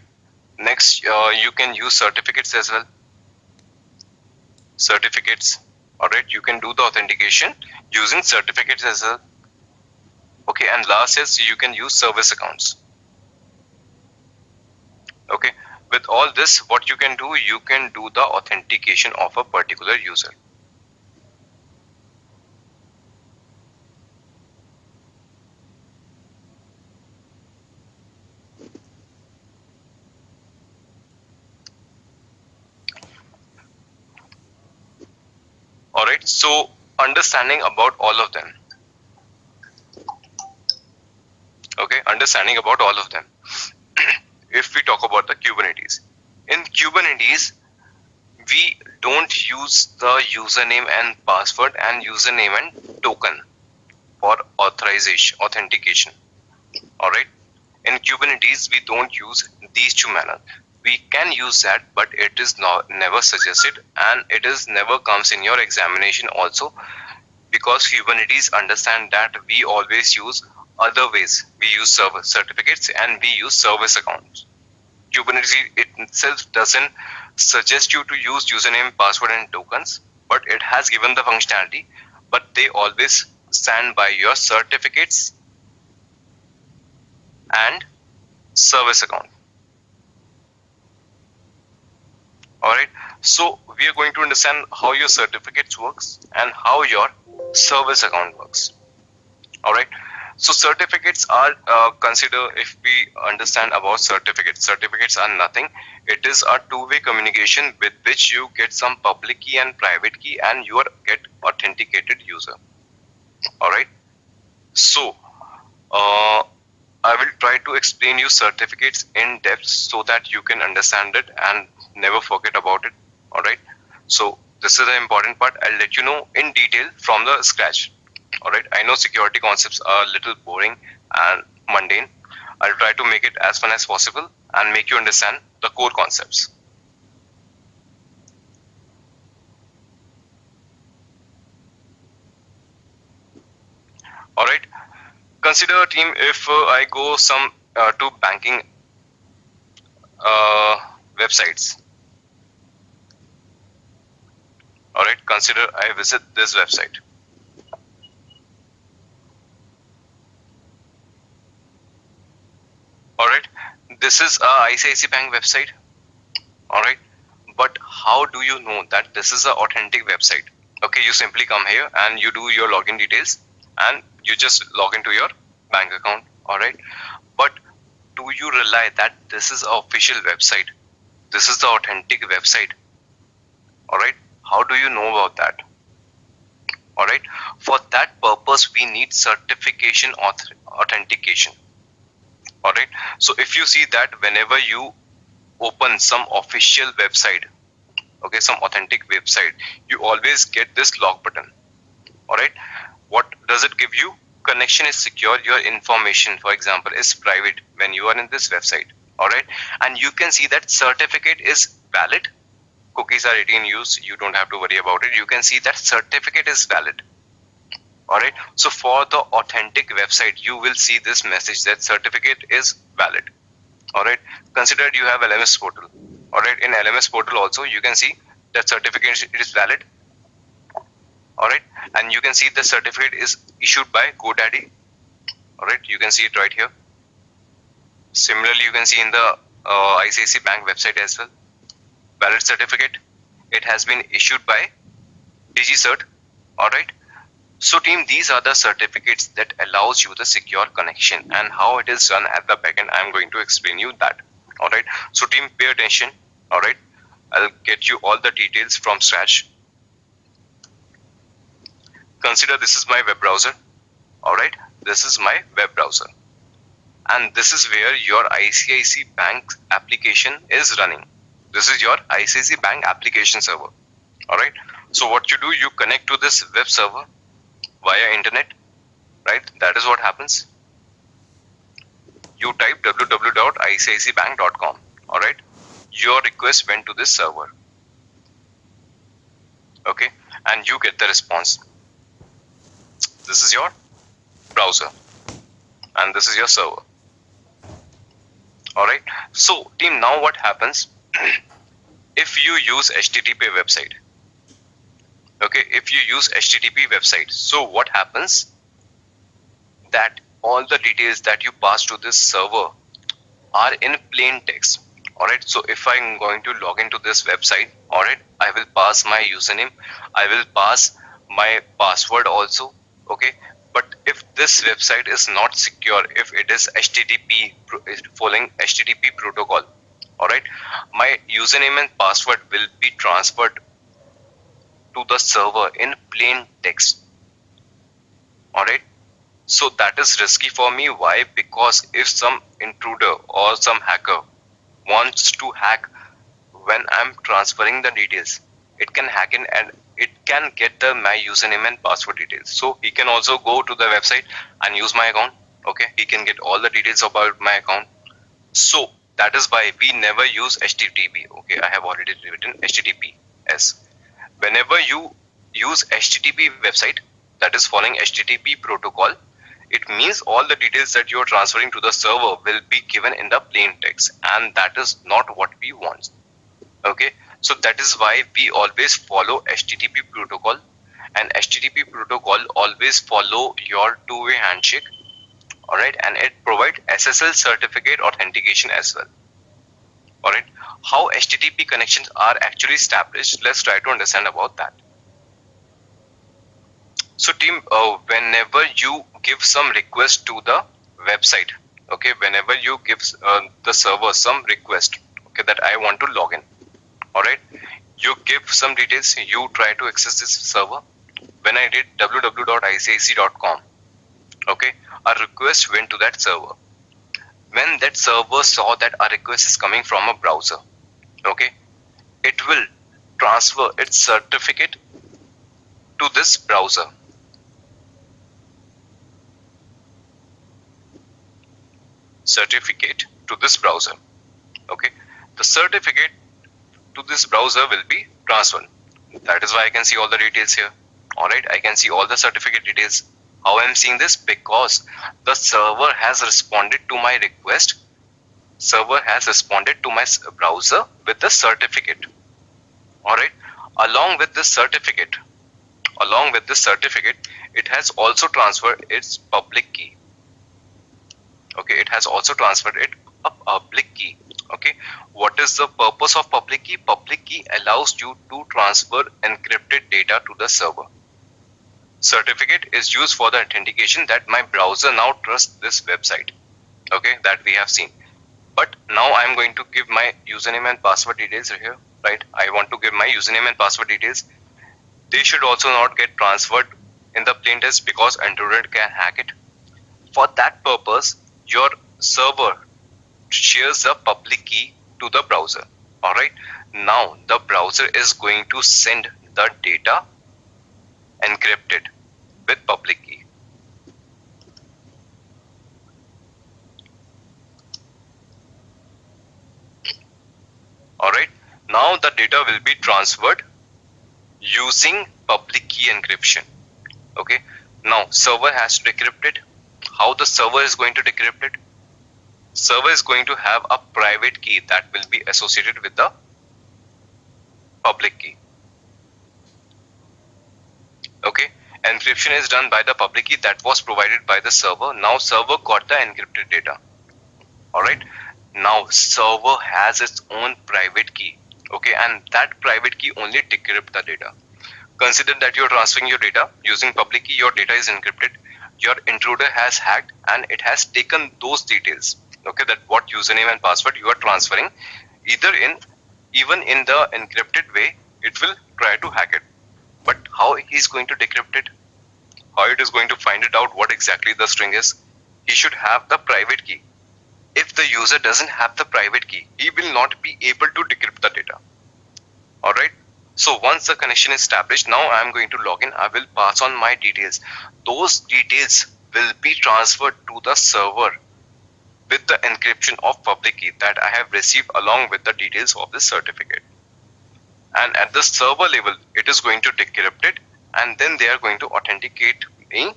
Next, you can use certificates as well. Certificates. All right. You can do the authentication using certificates as well. Okay. And last is you can use service accounts. Okay. With all this, what you can do the authentication of a particular user. All right. So understanding about all of them. Okay. Understanding about all of them. If we talk about the Kubernetes, in Kubernetes, we don't use the username and password and username and token for authentication. All right. In Kubernetes, we don't use these two manners. We can use that, but it is never suggested, and it is never comes in your examination also, because Kubernetes understand that we always use other ways. We use server certificates and we use service accounts. Kubernetes itself doesn't suggest you to use username, password, and tokens, but it has given the functionality. But they always stand by your certificates and service account. Alright, so we are going to understand how your certificates works and how your service account works. Alright, so certificates are consider, if we understand about certificates are nothing. It is a two-way communication with which you get some public key and private key and you get authenticated user. Alright, so I will try to explain you certificates in depth so that you can understand it and never forget about it. Alright, so this is the important part. I'll let you know in detail from the scratch. Alright, I know security concepts are a little boring and mundane. I'll try to make it as fun as possible and make you understand the core concepts. Alright, consider a team if I go some to banking websites. Alright, consider I visit this website. Alright, this is a ICICI Bank website. Alright, but how do you know that this is an authentic website? Okay, you simply come here and you do your login details and you just log into your bank account. Alright, but do you rely that this is an official website? This is the authentic website. Alright, how do you know about that? Alright, for that purpose we need certification authentication. Alright, so if you see that whenever you open some official website, okay, some authentic website, you always get this log button. Alright, what does it give you? Connection is secure, your information, for example, is private when you are in this website. Alright, and you can see that certificate is valid. Cookies are 18 use, you don't have to worry about it. You can see that certificate is valid. Alright, so for the authentic website, you will see this message that certificate is valid. Alright, consider you have LMS portal. Alright, in LMS portal also you can see that certificate is valid. Alright, and you can see the certificate is issued by GoDaddy. Alright, you can see it right here. Similarly, you can see in the ICICI Bank website as well. Valid certificate. It has been issued by DigiCert. Alright. So team, these are the certificates that allows you the secure connection, and how it is done at the backend, I'm going to explain you that. Alright. So team, pay attention. Alright. I'll get you all the details from scratch. Consider this is my web browser. Alright. This is my web browser. And this is where your ICICI Bank application is running. This is your ICICI Bank application server. Alright. So what you do, you connect to this web server via internet, right? That is what happens. You type www.icicbank.com. Alright. Your request went to this server. Okay. And you get the response. This is your browser. And this is your server. Alright. So team, now what happens? If you use HTTP website, okay, if you use HTTP website, so what happens? That all the details that you pass to this server are in plain text. Alright, so if I'm going to log into this website, alright, I will pass my username, I will pass my password also, okay. But if this website is not secure, if it is HTTP, following HTTP protocol, alright, my username and password will be transferred to the server in plain text. Alright, so that is risky for me. Why? Because if some intruder or some hacker wants to hack when I'm transferring the details, it can hack in and it can get my username and password details. So he can also go to the website and use my account. Okay, he can get all the details about my account. So that is why we never use HTTP. Okay, I have already written HTTPS. Whenever you use HTTP website that is following HTTP protocol, it means all the details that you are transferring to the server will be given in the plain text, and that is not what we want. Okay, so that is why we always follow HTTP protocol, and HTTP protocol always follow your two-way handshake. Alright, and it provides SSL certificate authentication as well. Alright, how HTTP connections are actually established, let's try to understand about that. So team, whenever you give some request to the website, okay, whenever you give the server some request, okay, that I want to log in, alright, you give some details, you try to access this server. When I did www.icic.com, okay, a request went to that server. When that server saw that a request is coming from a browser, okay, it will transfer its certificate to this browser. Certificate to this browser. Okay, the certificate to this browser will be transferred. That is why I can see all the details here. Alright, I can see all the certificate details. How I am seeing this? Because the server has responded to my request. Server has responded to my browser with the certificate. Alright, along with this certificate, it has also transferred its public key. Okay, it has also transferred it a public key. Okay, what is the purpose of public key? Public key allows you to transfer encrypted data to the server. Certificate is used for the authentication that my browser now trusts this website. Okay, that we have seen. But now I am going to give my username and password details here, right? I want to give my username and password details. They should also not get transferred in the plain text because intruder can hack it. For that purpose, your server shares the public key to the browser. Alright, now the browser is going to send the data encrypted with public key. Alright, now the data will be transferred using public key encryption. Okay, now server has to decrypt it. How the server is going to decrypt it? Server is going to have a private key that will be associated with the public key. Okay, encryption is done by the public key that was provided by the server. Now server got the encrypted data. Alright, now server has its own private key. Okay, and that private key only decrypt the data. Consider that you're transferring your data using public key, your data is encrypted. Your intruder has hacked and it has taken those details. Okay, that what username and password you are transferring, even in the encrypted way, it will try to hack it. But how he's going to decrypt it? How it is going to find it out what exactly the string is? He should have the private key. If the user doesn't have the private key, he will not be able to decrypt the data. Alright. So once the connection is established, now I am going to log in. I will pass on my details. Those details will be transferred to the server with the encryption of public key that I have received along with the details of this certificate. And at the server level, it is going to decrypt it, and then they are going to authenticate me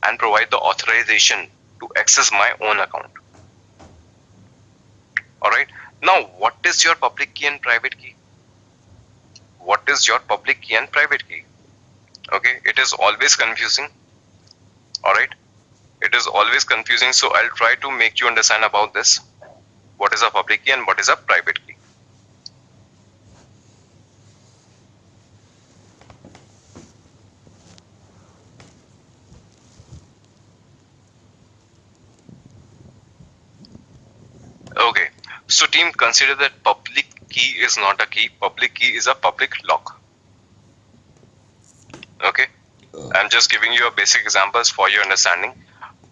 and provide the authorization to access my own account. Alright. Now, what is your public key and private key? What is your public key and private key? Okay, it is always confusing. Alright, it is always confusing, so I'll try to make you understand about this. What is a public key and what is a private key? Okay, so team, consider that public key is not a key. Public key is a public lock. Okay, I'm just giving you a basic examples for your understanding.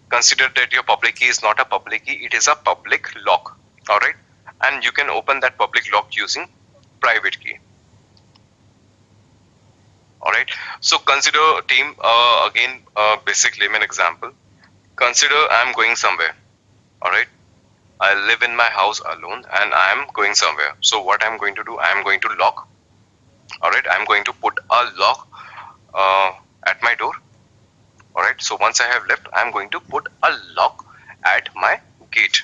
Consider that your public key is not a public key, it is a public lock. Alright, and you can open that public lock using private key. All right. So consider team again basic layman example. Consider I'm going somewhere. All right. I live in my house alone and I am going somewhere. So what I'm going to do, I'm going to lock. All right. I'm going to put a lock at my door. All right. So once I have left, I'm going to put a lock at my gate.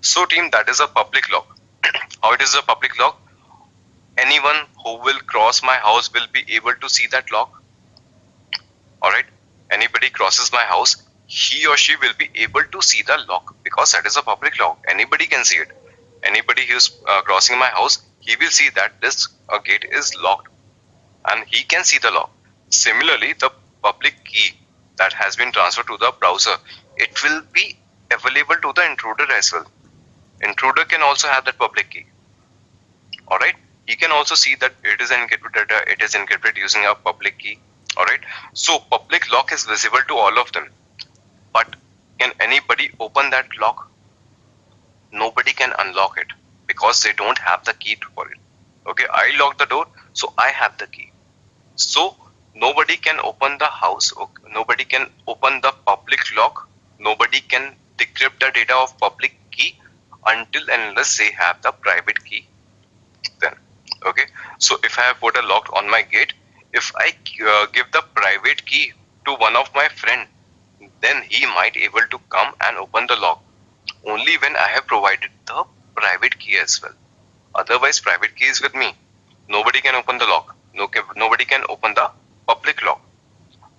So team, that is a public lock. How it is a public lock? Anyone who will cross my house will be able to see that lock. All right. Anybody crosses my house, he or she will be able to see the lock because that is a public lock. Anybody can see it. Anybody who's crossing my house, he will see that this gate is locked and he can see the lock. Similarly, the public key that has been transferred to the browser, it will be available to the intruder as well. Intruder can also have that public key. All right. He can also see that it is encrypted data, it is encrypted using a public key. All right. So public lock is visible to all of them. But can anybody open that lock? Nobody can unlock it because they don't have the key for it. Okay, I locked the door, so I have the key. So nobody can open the house. Okay, nobody can open the public lock. Nobody can decrypt the data of public key until and unless they have the private key. Then, okay. So if I have put a lock on my gate, if I give the private key to one of my friend, then he might able to come and open the lock only when I have provided the private key as well. Otherwise, private key is with me. Nobody can open the lock. Nobody can open the public lock.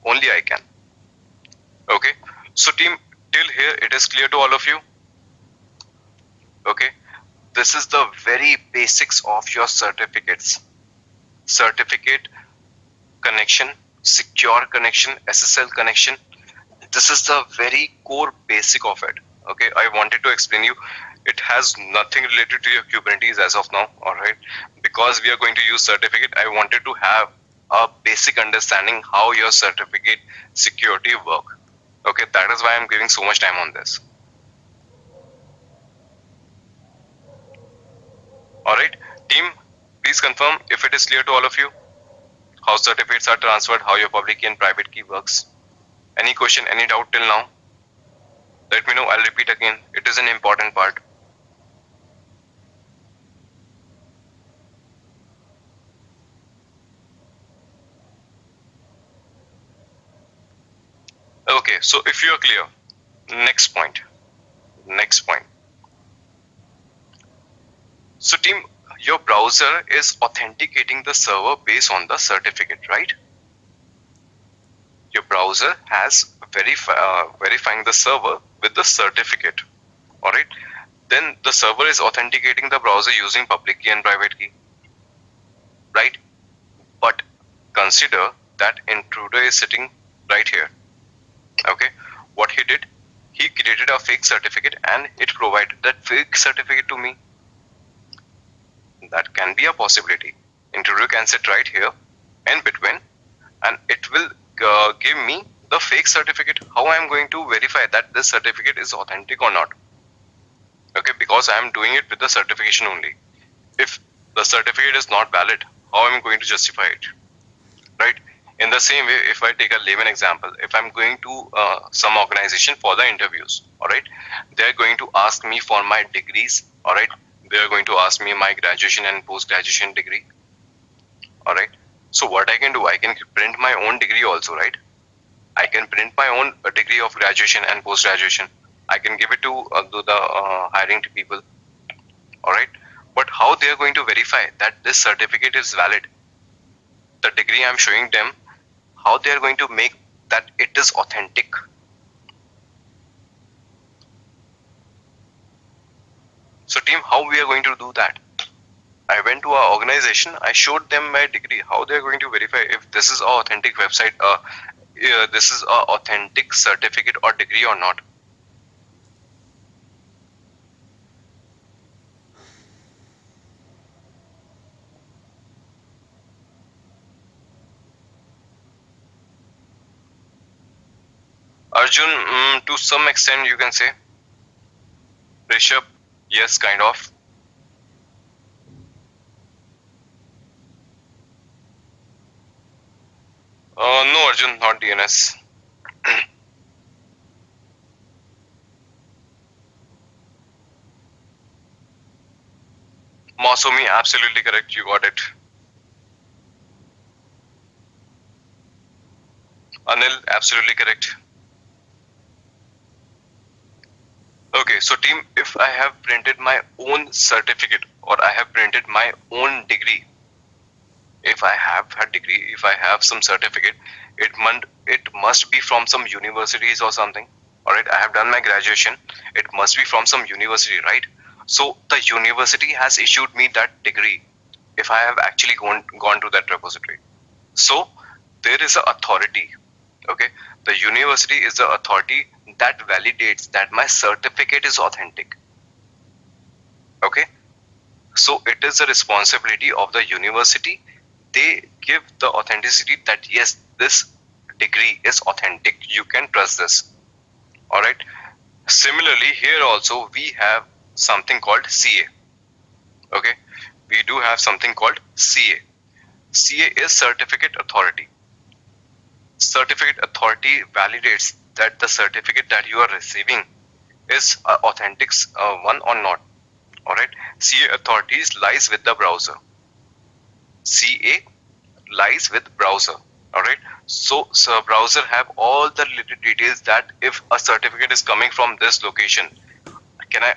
Only I can. Okay. So team, till here it is clear to all of you. Okay. This is the very basics of your certificates. Certificate connection, secure connection, SSL connection. This is the very core basic of it. Okay, I wanted to explain you. It has nothing related to your Kubernetes as of now. All right, because we are going to use certificate, I wanted to have a basic understanding how your certificate security work. Okay, that is why I'm giving so much time on this. All right, team, please confirm if it is clear to all of you how certificates are transferred, how your public key and private key works. Any question, any doubt till now? Let me know. I'll repeat again. It is an important part. Okay, so if you are clear, next point. Next point. So team, your browser is authenticating the server based on the certificate, right? Your browser has verifying the server with the certificate. All right. Then the server is authenticating the browser using public key and private key, right? But consider that intruder is sitting right here. Okay. What he did, he created a fake certificate and it provided that fake certificate to me. That can be a possibility. Intruder can sit right here in between and it will give me the fake certificate. How I am going to verify that this certificate is authentic or not? Okay, because I am doing it with the certification only. If the certificate is not valid, how am I going to justify it? Right? In the same way, if I take a layman example, if I'm going to some organization for the interviews, all right, they're going to ask me for my degrees, all right, they're going to ask me my graduation and post-graduation degree, all right. So what I can do, I can print my own degree also, right? I can print my own degree of graduation and post-graduation. I can give it to the hiring people, all right. But how they are going to verify that this certificate is valid? The degree I'm showing them, how they are going to make that it is authentic? So team, how we are going to do that? I went to our organization, I showed them my degree. How they are going to verify if this is an authentic website, this is an authentic certificate or degree or not? Arjun, to some extent you can say. Rishabh, yes, kind of. No, Arjun, not DNS. Masumi, absolutely correct. You got it. Anil, absolutely correct. Okay, so team, if I have printed my own certificate or I have printed my own degree, if I have a degree, if I have some certificate, it must be from some universities or something. All right, I have done my graduation. It must be from some university, right? So the university has issued me that degree. If I have actually gone to that repository, so there is an authority. Okay, the university is the authority that validates that my certificate is authentic. Okay, so it is the responsibility of the university. They give the authenticity that yes, this degree is authentic, you can trust this. All right, similarly here also we have something called CA. Okay, we do have something called CA. CA is certificate authority. Certificate authority validates that the certificate that you are receiving is authentic one or not. All right, CA authorities lies with the browser. CA lies with browser. All right, so browser have all the little details that if a certificate is coming from this location, can I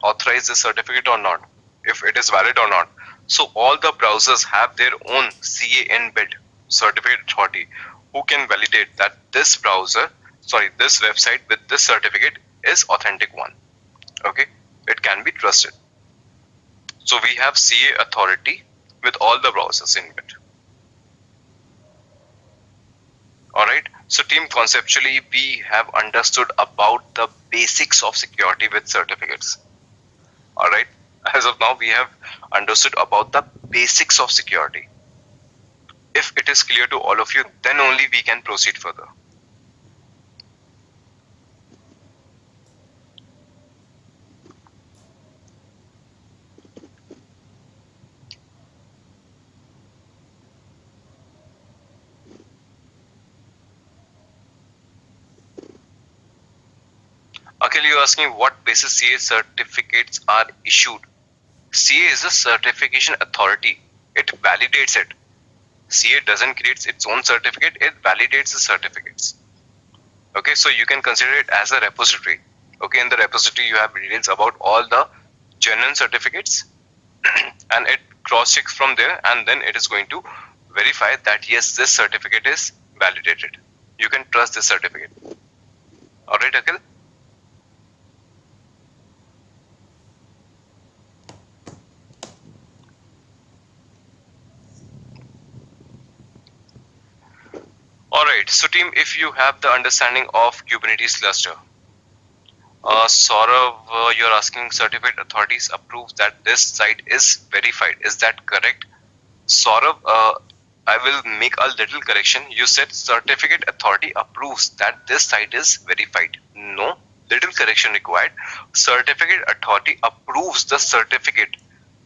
authorize this certificate or not, if it is valid or not. So all the browsers have their own CA inbuilt, certificate authority, who can validate that this this website with this certificate is authentic one. Okay, it can be trusted. So we have CA authority with all the browsers inbuilt. Alright, so team, conceptually we have understood about the basics of security with certificates. Alright, as of now we have understood about the basics of security. If it is clear to all of you, then only we can proceed further. Akhil, you asking what basis CA certificates are issued. CA is a certification authority. It validates it. CA doesn't create its own certificate, it validates the certificates. Okay, so you can consider it as a repository. Okay, in the repository you have details about all the genuine certificates and it cross checks from there, and then it is going to verify that yes, this certificate is validated. You can trust this certificate. Alright, Akhil? Alright, so team, if you have the understanding of Kubernetes cluster, Saurav, you're asking certificate authorities approve that this site is verified. Is that correct? Saurav, I will make a little correction. You said certificate authority approves that this site is verified. No, little correction required. Certificate authority approves the certificate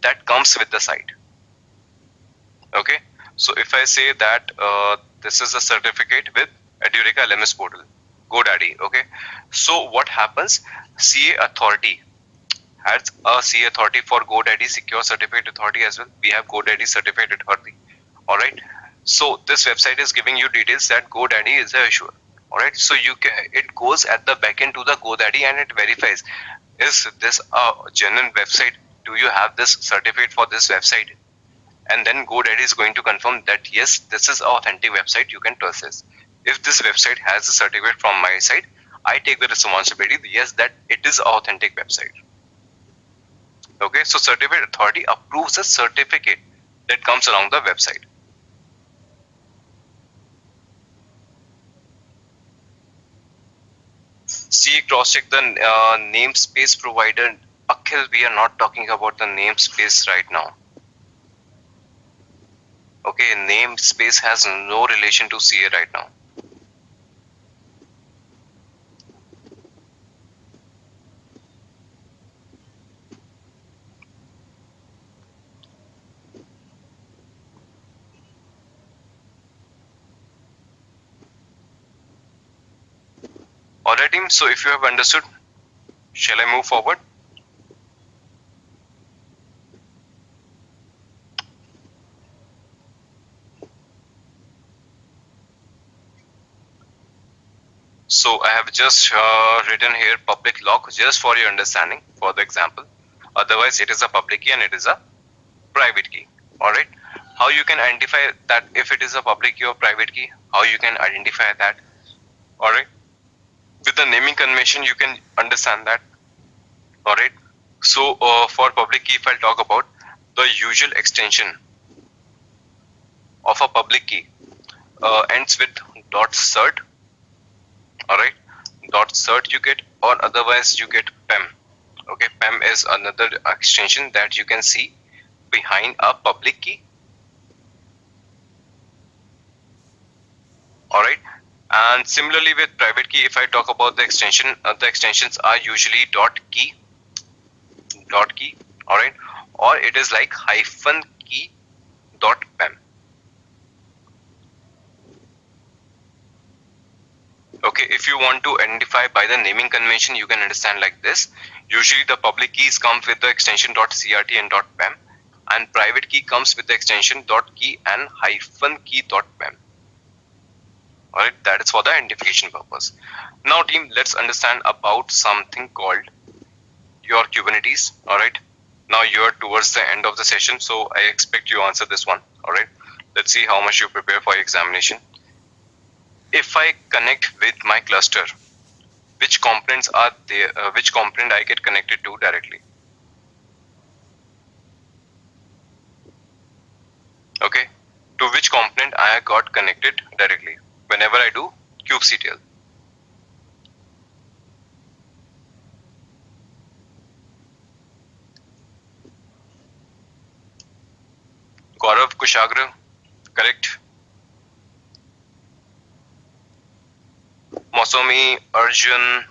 that comes with the site. Okay, so if I say that this is a certificate with Edureka LMS portal, GoDaddy. Okay, so what happens? CA authority has a CA authority for GoDaddy Secure Certificate Authority as well. We have GoDaddy Certificate Authority. All right. So this website is giving you details that GoDaddy is the issuer. All right. So it goes at the backend to the GoDaddy and it verifies, is this a genuine website? Do you have this certificate for this website? And then GoDaddy is going to confirm that yes, this is an authentic website, you can trust this. If this website has a certificate from my side, I take the responsibility, yes, that it is an authentic website. Okay, so certificate authority approves the certificate that comes along the website. See, cross-check the namespace provider. Akhil, we are not talking about the namespace right now. Okay, namespace has no relation to CA right now. Alright team, so if you have understood, shall I move forward? So I have just written here public lock just for your understanding for the example. Otherwise it is a public key and it is a private key. Alright, how you can identify that if it is a public key or private key, how you can identify that. Alright, with the naming convention you can understand that. Alright, so for public key, if I'll talk about the usual extension of a public key ends with .cert. Alright, .cert you get, or otherwise you get PEM. Okay, PEM is another extension that you can see behind a public key. Alright, and similarly with private key, if I talk about the extension, the extensions are usually .key, alright, or it is like -key .pem. Okay, if you want to identify by the naming convention, you can understand like this. Usually the public keys come with the extension .crt and .pem, and private key comes with the extension .key and -key .pem. Alright, that is for the identification purpose. Now team, let's understand about something called your Kubernetes. Alright, now you are towards the end of the session, so I expect you answer this one. Alright, let's see how much you prepare for your examination. If I connect with my cluster, which components are there, which component I get connected to directly? Okay, to which component I got connected directly whenever I do kubectl? Gaurav, Kushagra, correct? Mosami, Arjun,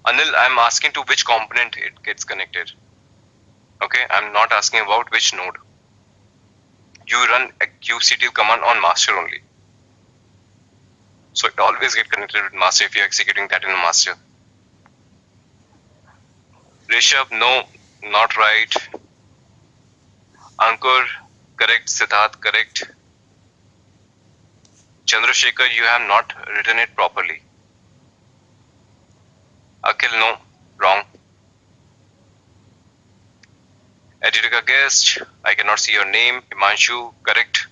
Anil, I'm asking to which component it gets connected. Okay, I'm not asking about which node. You run a kubectl command on master only. So it always gets connected with master if you're executing that in a master. Rishabh, no, not right. Ankur, correct. Siddharth, correct. Chandrasekhar, you have not written it properly. Akhil, no, wrong. Editor guest, I cannot see your name. Himanshu, correct.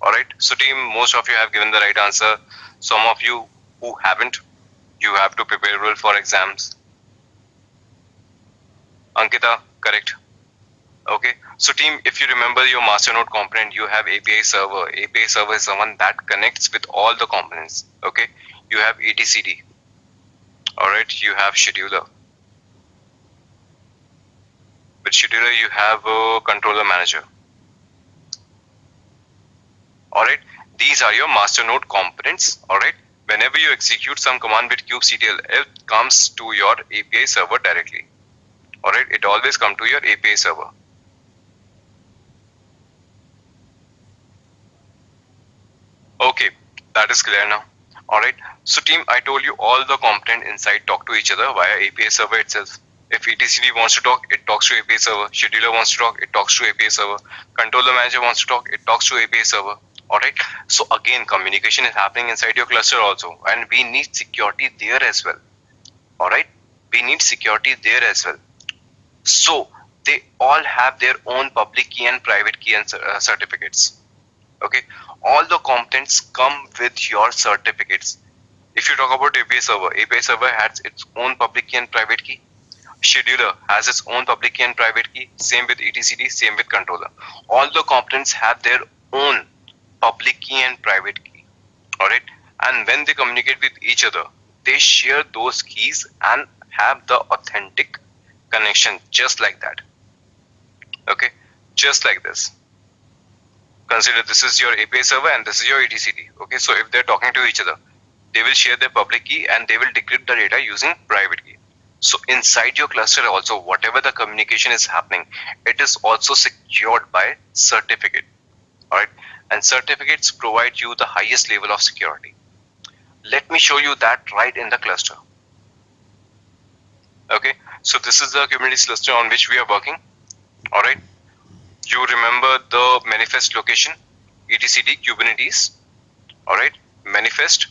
Alright, so team, most of you have given the right answer. Some of you who haven't, you have to prepare well for exams. Ankita, correct. Okay, so team, if you remember your master node component, you have API server. API server is the one that connects with all the components. Okay, you have etcd. Alright, you have scheduler. With scheduler, you have a controller manager. Alright, these are your master node components. Alright, whenever you execute some command with kubectl, it comes to your API server directly. Alright, it always comes to your API server. Okay, that is clear now. Alright, so team, I told you all the component inside talk to each other via API server itself. If etcd wants to talk, it talks to API server. Scheduler wants to talk, it talks to API server. Controller manager wants to talk, it talks to API server. Alright, so again, communication is happening inside your cluster also, and we need security there as well. Alright, we need security there as well. So they all have their own public key and private key and certificates. Okay, all the components come with your certificates. If you talk about API server has its own public key and private key. Scheduler has its own public key and private key. Same with etcd, same with controller. All the components have their own public key and private key. Alright, and when they communicate with each other, they share those keys and have the authentic connection just like that. Okay, just like this. Consider this is your API server and this is your etcd. Okay, so if they're talking to each other, they will share their public key and they will decrypt the data using private key. So inside your cluster also, whatever the communication is happening, it is also secured by certificate. Alright, and certificates provide you the highest level of security. Let me show you that right in the cluster. Okay, so this is the Kubernetes cluster on which we are working. All right, you remember the manifest location, etcd Kubernetes. All right, manifest.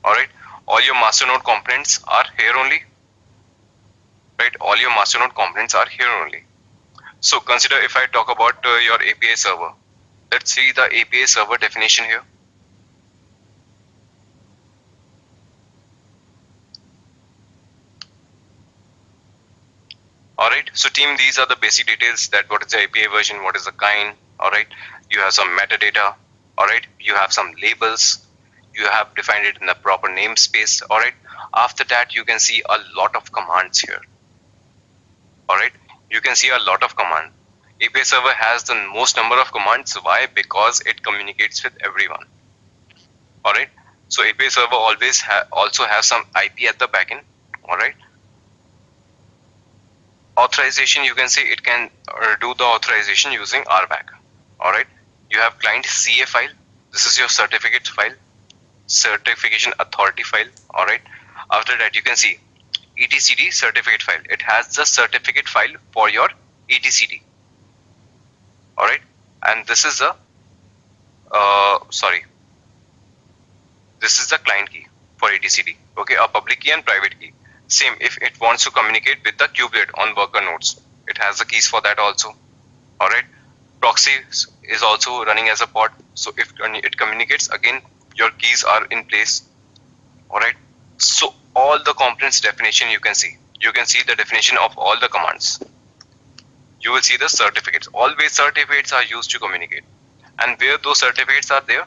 All right, all your masternode components are here only. Right, all your masternode components are here only. So consider if I talk about your API server. Let's see the API server definition here. Alright, so team, these are the basic details, that what is the API version, what is the kind. Alright, you have some metadata. Alright, you have some labels. You have defined it in the proper namespace. Alright, after that you can see a lot of commands here. Alright, you can see a lot of commands. API server has the most number of commands. Why? Because it communicates with everyone. Alright, so API server always also has some IP at the backend. Alright, authorization, you can say it can do the authorization using RBAC. Alright, you have client CA file. This is your certificate file, certification authority file. Alright, after that you can see etcd certificate file. It has the certificate file for your etcd. Alright, and this is the this is the client key for etcd. Okay, a public key and private key. Same if it wants to communicate with the kubelet on worker nodes, it has the keys for that also. Alright, proxy is also running as a pod, so if it communicates, again your keys are in place. Alright, so all the components definition you can see the definition of all the commands. You will see the certificates. Always certificates are used to communicate, and where those certificates are there,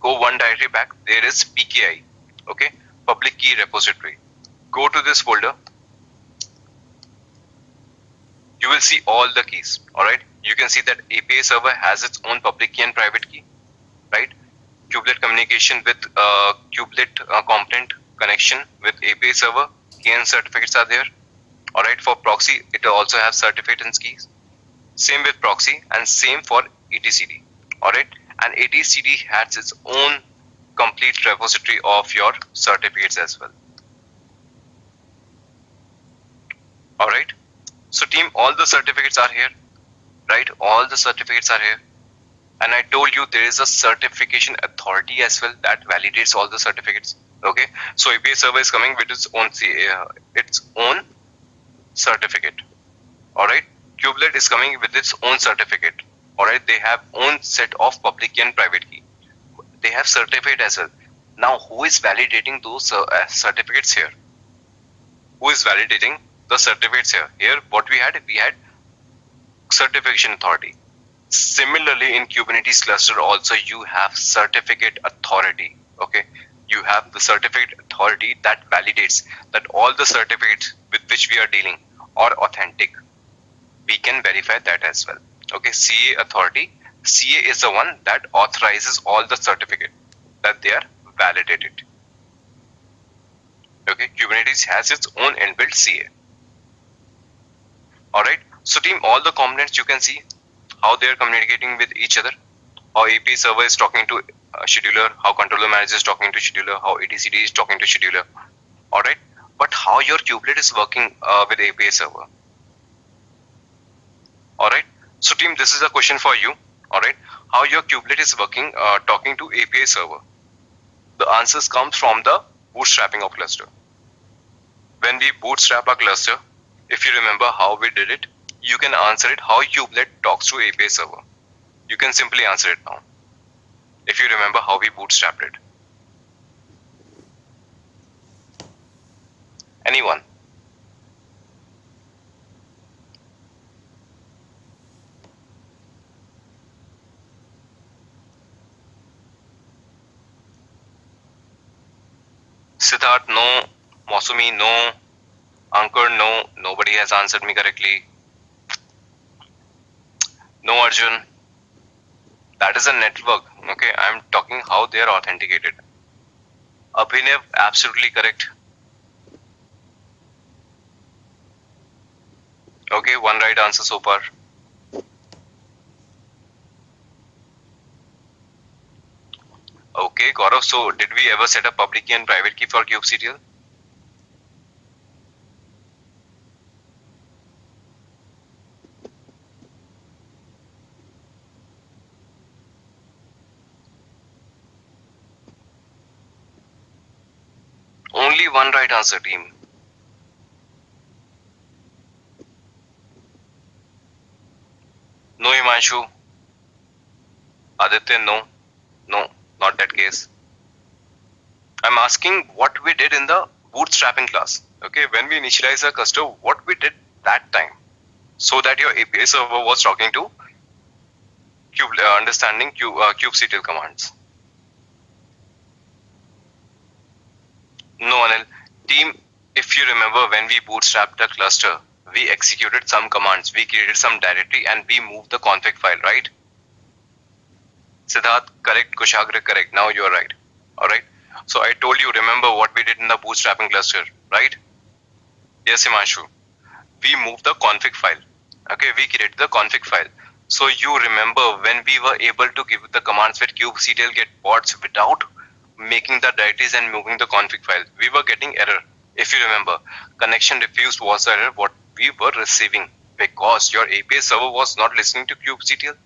go one directly back, there is PKI. Okay, public key repository. Go to this folder, you will see all the keys. Alright, you can see that API server has its own public key and private key. Right, kubelet communication with kubelet component connection with API server, key and certificates are there. Alright, for proxy it also has certificate and keys. Same with proxy and same for etcd. Alright, and etcd has its own complete repository of your certificates as well. Alright, so team, all the certificates are here. Right, all the certificates are here, and I told you there is a certification authority as well that validates all the certificates. Okay, so API server is coming with its own certificate. Alright, kubelet is coming with its own certificate. Alright, they have own set of public key and private key. They have certificate as well. Now who is validating those certificates here? Who is validating the certificates here? Here what we had certification authority. Similarly in Kubernetes cluster also you have certificate authority. Okay, you have the certificate authority that validates that all the certificates with which we are dealing are authentic. We can verify that as well. Okay, CA authority. CA is the one that authorizes all the certificate that they are validated. Okay, Kubernetes has its own inbuilt CA. Alright, so team, all the components you can see how they are communicating with each other, how API server is talking to scheduler, how controller manager is talking to scheduler, how etcd is talking to scheduler. Alright, but how your kubelet is working with API server. Alright, so team, this is a question for you. Alright, how your kubelet is working talking to API server. The answers comes from the bootstrapping of cluster. When we bootstrap a cluster, if you remember how we did it, you can answer it how kubelet talks to API server. You can simply answer it now, if you remember how we bootstrapped it. Anyone? Siddharth, no. Mosumi, no. Ankur, no. Nobody has answered me correctly. No, Arjun. That is a network. Okay, I am talking how they are authenticated. Abhinav, absolutely correct. Okay, one right answer so far. Okay, Gaurav, so did we ever set up public key and private key for kubectl? Only one right answer, team. No, Himanshu. Aditya, no. No, not that case. I'm asking what we did in the bootstrapping class. Okay, when we initialize a cluster, what we did that time, so that your API server was talking to understanding kubectl commands. No, Anil. Team, if you remember, when we bootstrapped the cluster, we executed some commands, we created some directory, and we moved the config file, right? Siddharth, correct. Kushagra, correct. Now you're right. All right. So I told you, remember what we did in the bootstrapping cluster, right? Yes, Himanshu. We moved the config file. Okay, we created the config file. So you remember when we were able to give the commands with kubectl get pods without making the directories and moving the config file, we were getting error. If you remember, connection refused was the error what we were receiving because your API server was not listening to kubectl,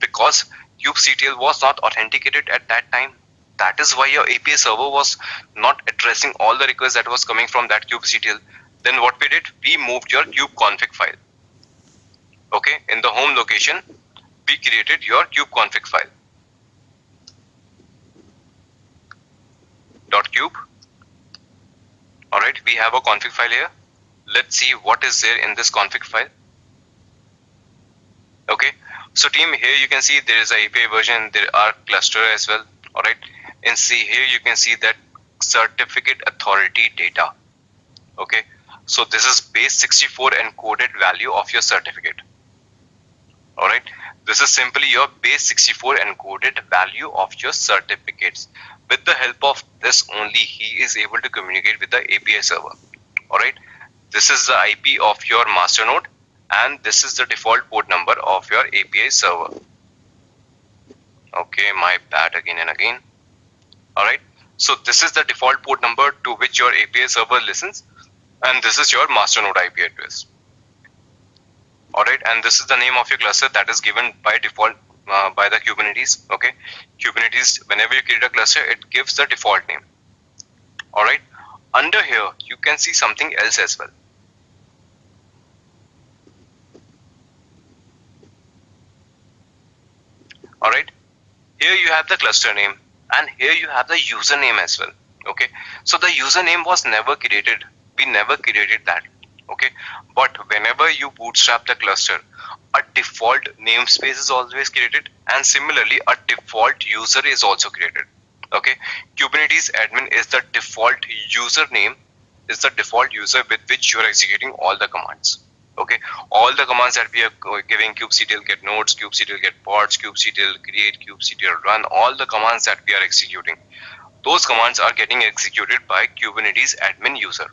because kubectl was not authenticated at that time. That is why your API server was not addressing all the requests that was coming from that kubectl. Then what we did, we moved your kube config file. Okay, in the home location, we created your kube config file. .kube. Alright, we have a config file here. Let's see what is there in this config file. Okay, so team, here you can see there is a API version, there are cluster as well. Alright, and see here you can see that certificate authority data. Okay, so this is base 64 encoded value of your certificate. Alright, this is simply your base 64 encoded value of your certificates. With the help of this only, he is able to communicate with the API server. Alright, this is the IP of your master node and this is the default port number of your API server. Okay, my bad again and again. Alright, so this is the default port number to which your API server listens, and this is your master node IP address. Alright, and this is the name of your cluster that is given by default by the Kubernetes. Okay, Kubernetes, whenever you create a cluster, it gives the default name. Alright, under here you can see something else as well. Alright, here you have the cluster name and here you have the username as well. Okay, so the username was never created, we never created that. Okay, but whenever you bootstrap the cluster, a default namespace is always created and similarly a default user is also created. Okay, Kubernetes admin is the default username, is the default user with which you are executing all the commands. Okay, all the commands that we are giving, kubectl get nodes, kubectl get pods, kubectl create, kubectl run, all the commands that we are executing, those commands are getting executed by Kubernetes admin user.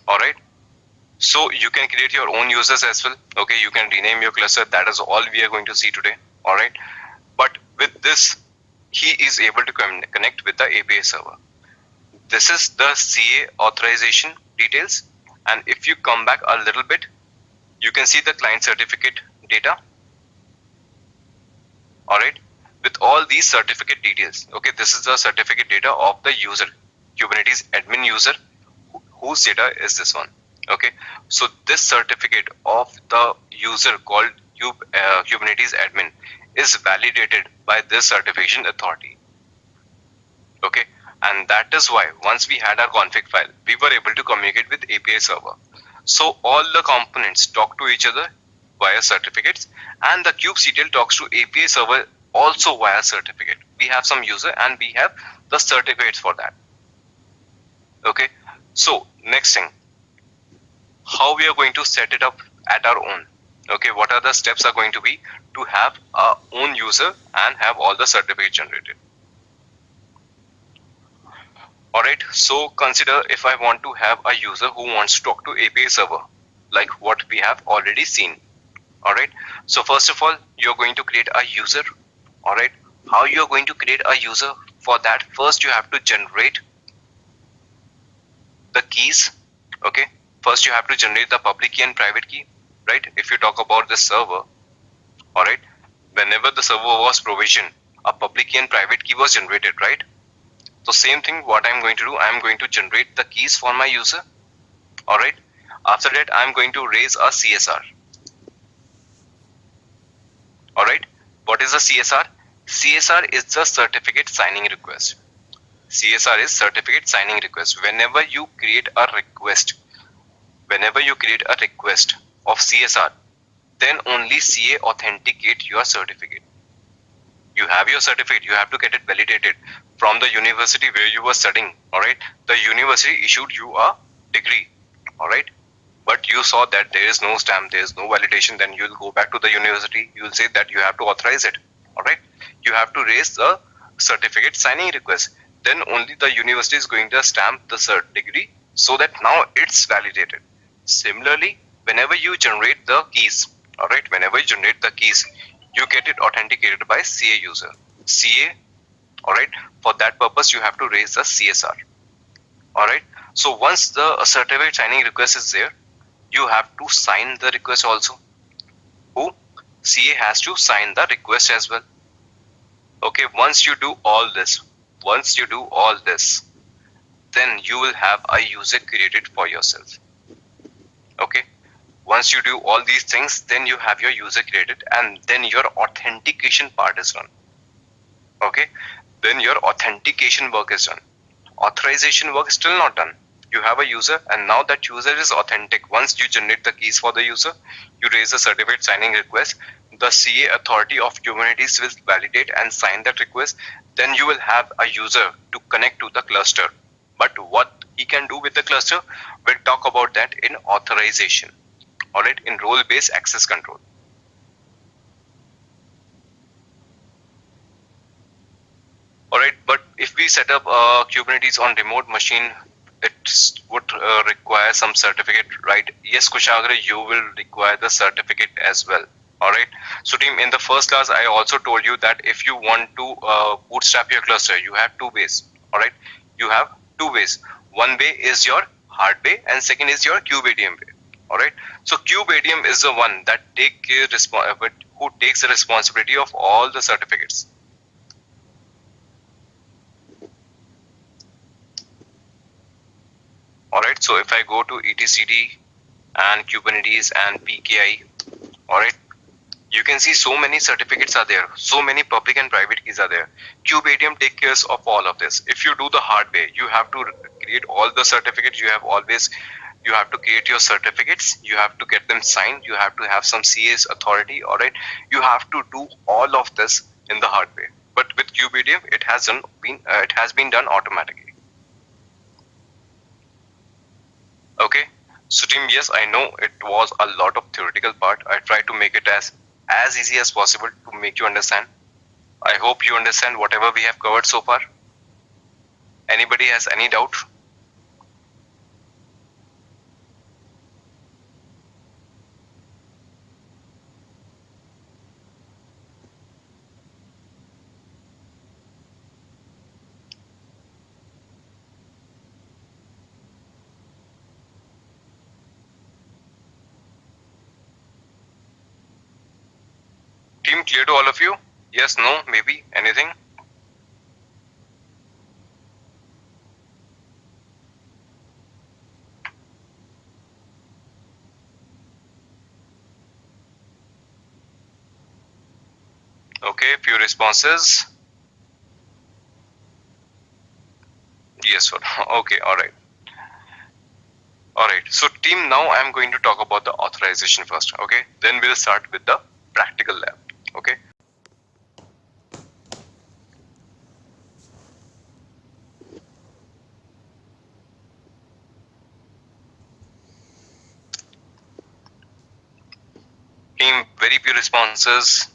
Alright, so you can create your own users as well. Okay, you can rename your cluster. That is all we are going to see today. Alright, but with this, he is able to connect with the API server. This is the CA authorization details, and if you come back a little bit, you can see the client certificate data. Alright, with all these certificate details. Okay, this is the certificate data of the user, Kubernetes admin user, whose data is this one. Okay, so this certificate of the user called Kubernetes admin is validated by this certification authority. Okay, and that is why once we had our config file, we were able to communicate with API server. So all the components talk to each other via certificates, and the kubectl talks to API server also via certificate. We have some user and we have the certificates for that. Okay, so next thing, how we are going to set it up at our own. Okay, what are the steps are going to be to have our own user and have all the certificates generated. Alright, so consider if I want to have a user who wants to talk to API server, like what we have already seen. Alright, so first of all, you're going to create a user. Alright, how you're going to create a user? For that, first you have to generate the keys. Okay, first you have to generate the public key and private key, right? If you talk about the server, alright, whenever the server was provisioned, a public key and private key was generated, right? So same thing, what I'm going to do, I'm going to generate the keys for my user. Alright, after that I'm going to raise a CSR. Alright, what is a CSR? CSR is the certificate signing request. CSR is certificate signing request. Whenever you create a request of CSR, then only CA authenticate your certificate. You have your certificate, you have to get it validated from the university where you were studying. Alright, the university issued you a degree. Alright, but you saw that there is no stamp, there is no validation, then you'll go back to the university, you'll say that you have to authorize it. Alright, you have to raise the certificate signing request. Then only the university is going to stamp the cert degree so that now it's validated. Similarly, whenever you generate the keys, alright, you get it authenticated by CA user. CA, alright, for that purpose you have to raise the CSR. Alright, so once the certificate signing request is there, you have to sign the request also. Who? CA has to sign the request as well. Okay, once you do all this, then you will have a user created for yourself. Okay, once you do all these things, then you have your user created, and then your authentication part is done. Okay, then your authentication work is done. Authorization work is still not done. You have a user, and now that user is authentic. Once you generate the keys for the user, you raise a certificate signing request. The CA authority of Kubernetes will validate and sign that request. Then you will have a user to connect to the cluster. But what he can do with the cluster, we'll talk about that in authorization. Alright, in role-based access control. Alright, but if we set up Kubernetes on remote machine, it would require some certificate, right? Yes, Kushagra, you will require the certificate as well. Alright, so team, in the first class I also told you that if you want to bootstrap your cluster, you have two ways. Alright, you have two ways. One way is your hard way and second is your KubeADM way. Alright, so KubeADM is the one that who takes the responsibility of all the certificates. Alright, so if I go to etcd and Kubernetes and PKI, alright, you can see so many certificates are there, so many public and private keys are there. KubeADM takes care of all of this. If you do the hard way, you have to create all the certificates. You have to create your certificates. You have to get them signed. You have to have some CA's authority. Alright, you have to do all of this in the hard way. But with KubeADM, it has been done automatically. Okay, so team, yes, I know it was a lot of theoretical part. I tried to make it as easy as possible to make you understand. I hope you understand whatever we have covered so far. Anybody has any doubt? Team, clear to all of you? Yes, no, maybe, anything? Okay, few responses. Yes, sir. Okay, alright. Alright, so team, now I'm going to talk about the authorization first, okay? Then we'll start with the practical lab, okay? Team, very few responses.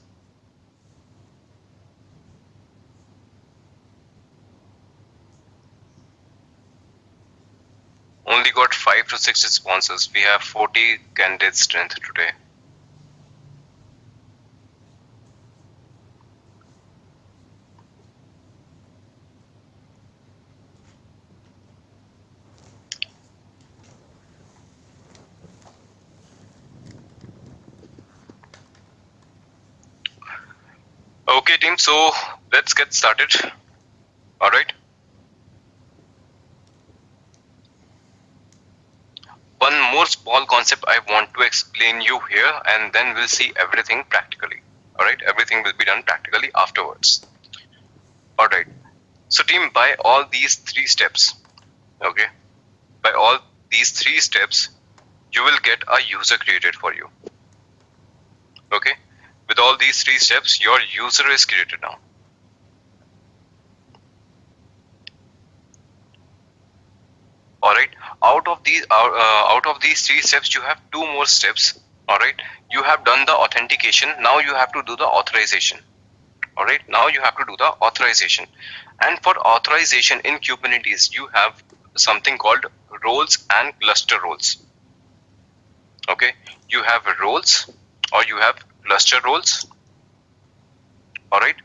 only got 5 to 6 responses. We have 40 candidate strength today. Okay team, so let's get started. All right. One more small concept I want to explain you here, and then we'll see everything practically. All right, everything will be done practically afterwards. All right. So team, by all these 3 steps, okay, by all these 3 steps, you will get a user created for you. Okay, with all these 3 steps, your user is created now. All right, out of these 3 steps, you have 2 more steps. All right, you have done the authentication, now you have to do the authorization. All right, now you have to do the authorization, and for authorization in Kubernetes you have something called roles and cluster roles. Okay, you have roles or you have cluster roles. All right,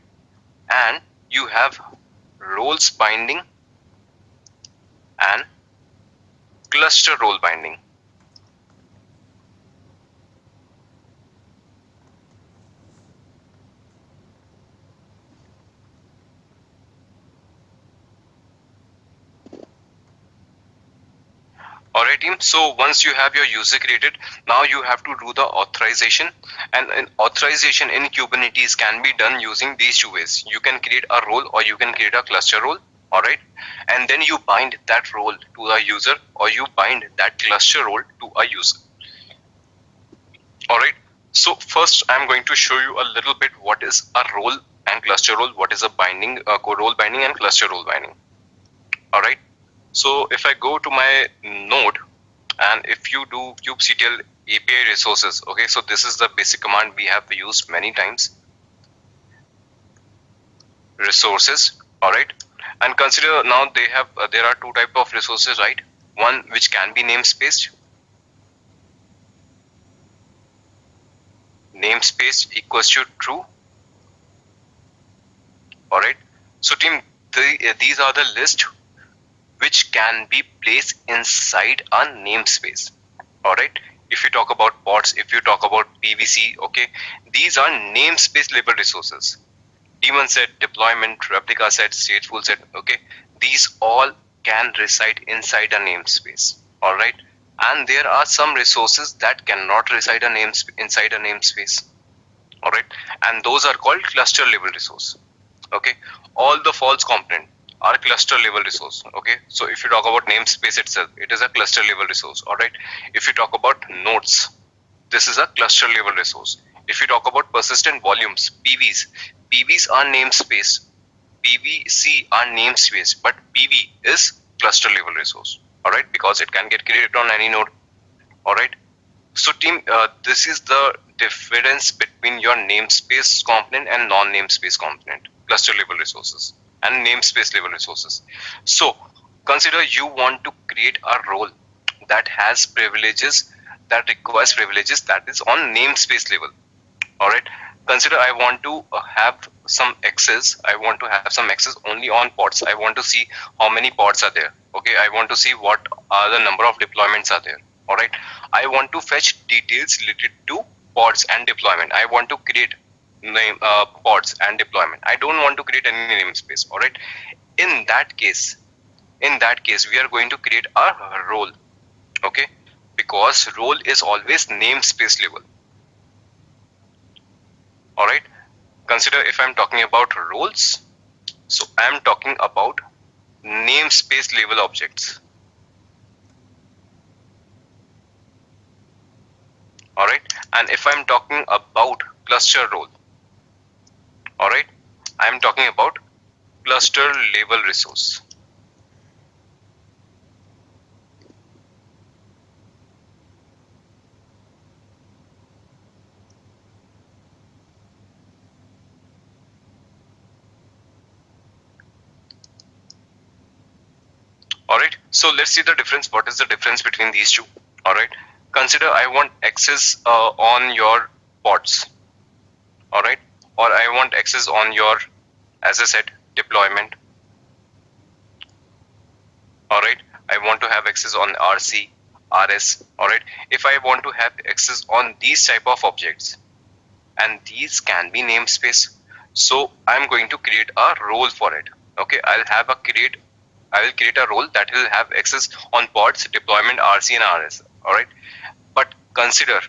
and you have roles binding and cluster role binding. Alright team, so once you have your user created, now you have to do the authorization, and an authorization in Kubernetes can be done using these 2 ways. You can create a role or you can create a cluster role. Alright, and then you bind that role to a user or you bind that cluster role to a user. Alright, so first I'm going to show you a little bit what is a role and cluster role, what is a binding, role binding and cluster role binding. Alright, so if I go to my node and if you do kubectl API resources, okay, so this is the basic command we have used many times. Resources, alright, and consider now they have there are 2 type of resources, right? One which can be namespaced. Namespace equals to true. Alright, so team, these are the list which can be placed inside a namespace. Alright, if you talk about pods, if you talk about PVC, okay, these are namespace level resources. Daemon set, deployment, replica set, stateful set, okay, these all can reside inside a namespace. Alright, and there are some resources that cannot reside inside a namespace. Alright, and those are called cluster level resource. Okay, all the false component are cluster level resource. Okay, so if you talk about namespace itself, it is a cluster level resource. All right, if you talk about nodes, this is a cluster level resource. If you talk about persistent volumes, PVs are namespace, PVC are namespace, but PV is cluster level resource. All right, because it can get created on any node. All right, so team, this is the difference between your namespace component and non-namespace component, cluster level resources and namespace level resources. So consider you want to create a role that has privileges, that requires privileges that is on namespace level. All right, consider I want to have some access, I want to have some access only on pods. I want to see how many pods are there. Okay, I want to see what are the number of deployments are there. All right, I want to fetch details related to pods and deployment. I want to create name pods and deployment. I don't want to create any namespace. All right, in that case we are going to create a role. Okay, because role is always namespace level. All right, consider if I'm talking about roles, so I'm talking about namespace level objects. All right, and if I'm talking about cluster role, all right, I'm talking about cluster level resource. Alright, so let's see the difference. What is the difference between these two? Alright, consider I want access on your pods. Alright, or I want access on your, as I said, deployment. Alright, I want to have access on RC, RS. Alright, if I want to have access on these type of objects, and these can be namespace, so I'm going to create a role for it. Okay, I will create a role that will have access on pods, deployment, RC and RS. Alright, but consider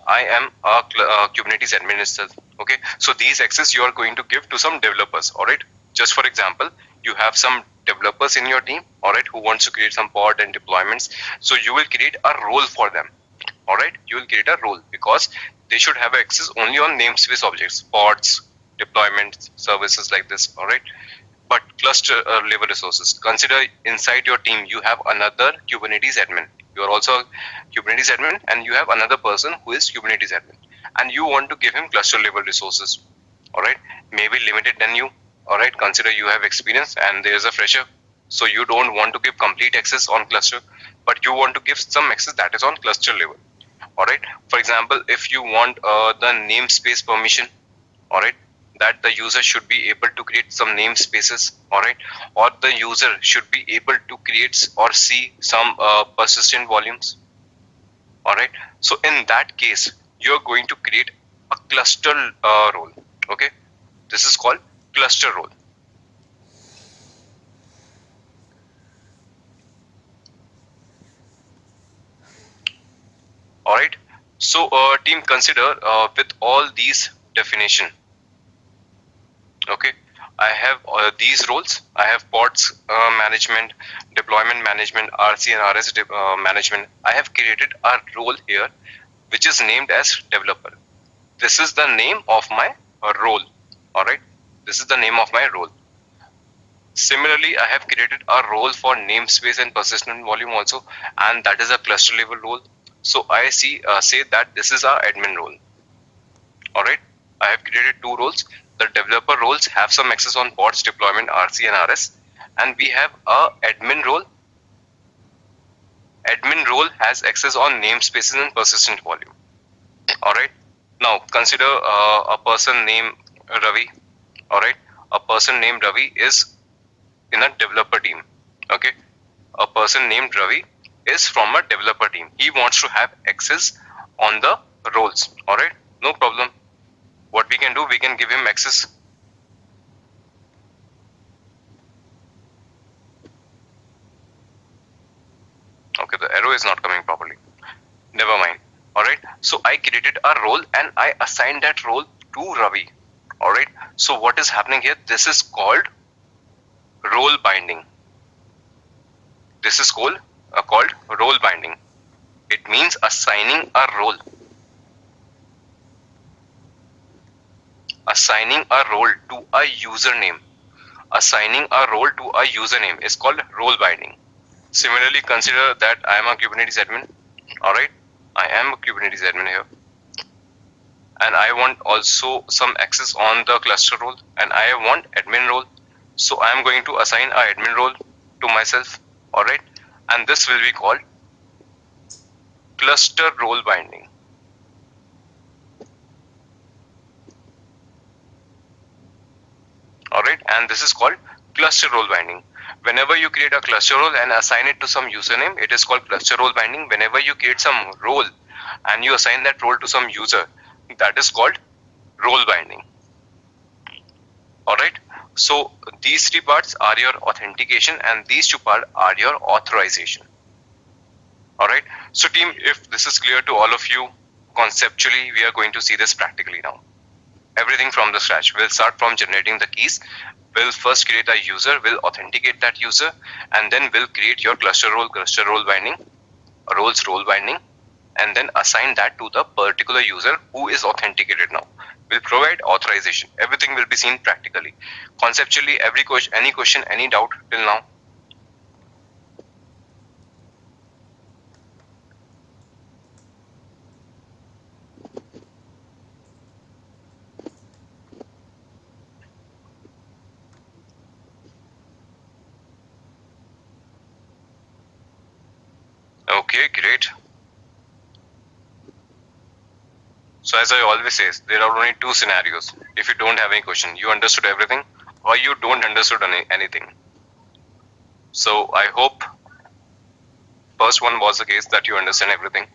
I am a Kubernetes administrator. Okay, so these access you are going to give to some developers. Alright, just for example, you have some developers in your team, alright, who wants to create some pod and deployments. So you will create a role for them. Alright, you will create a role because they should have access only on namespace objects, pods, deployments, services like this. Alright, but cluster level resources. Consider inside your team you have another Kubernetes admin. You are also a Kubernetes admin, and you have another person who is Kubernetes admin, and you want to give him cluster level resources. Alright, maybe limited than you. Alright, consider you have experience and there is a fresher, so you don't want to give complete access on cluster, but you want to give some access that is on cluster level. Alright, for example, if you want the namespace permission, alright, that the user should be able to create some namespaces, alright, or the user should be able to create or see some persistent volumes. Alright, so in that case you are going to create a cluster role. Okay, this is called cluster role. Alright, so team, consider with all these definition, okay, I have these roles. I have pods management, deployment management, RC and RS management. I have created a role here which is named as developer. This is the name of my role. Alright, this is the name of my role. Similarly, I have created a role for namespace and persistent volume also, and that is a cluster level role. So I say that this is our admin role. Alright, I have created two roles. The developer roles have some access on pods, deployment, RC and RS, and we have a admin role. Admin role has access on namespaces and persistent volume. Alright, now consider a person named Ravi. Alright, a person named Ravi is in a developer team. Okay, a person named Ravi is from a developer team. He wants to have access on the roles. Alright, no problem. What we can do, we can give him access. Okay, the arrow is not coming properly. Never mind. Alright, so I created a role and I assigned that role to Ravi. Alright, so what is happening here? This is called role binding. This is called role binding. It means assigning a role. Assigning a role to a username. Assigning a role to a username is called role binding. Similarly, consider that I am a Kubernetes admin. Alright, I am a Kubernetes admin here, and I want also some access on the cluster role, and I want admin role. So I am going to assign a admin role to myself. Alright, and this will be called cluster role binding. Alright, and this is called cluster role binding. Whenever you create a cluster role and assign it to some username, it is called cluster role binding. Whenever you create some role and you assign that role to some user, that is called role binding. Alright, so these three parts are your authentication and these two parts are your authorization. Alright, so team, if this is clear to all of you, conceptually we are going to see this practically now. Everything from the scratch. We'll start from generating the keys. We'll first create a user, we'll authenticate that user, and then we'll create your cluster role binding, roles role binding, and then assign that to the particular user who is authenticated now. We'll provide authorization. Everything will be seen practically. Conceptually, any question, any doubt till now? Okay, great. So as I always say, there are only two scenarios. If you don't have any question, you understood everything, or you don't understood anything. So I hope first one was the case that you understand everything.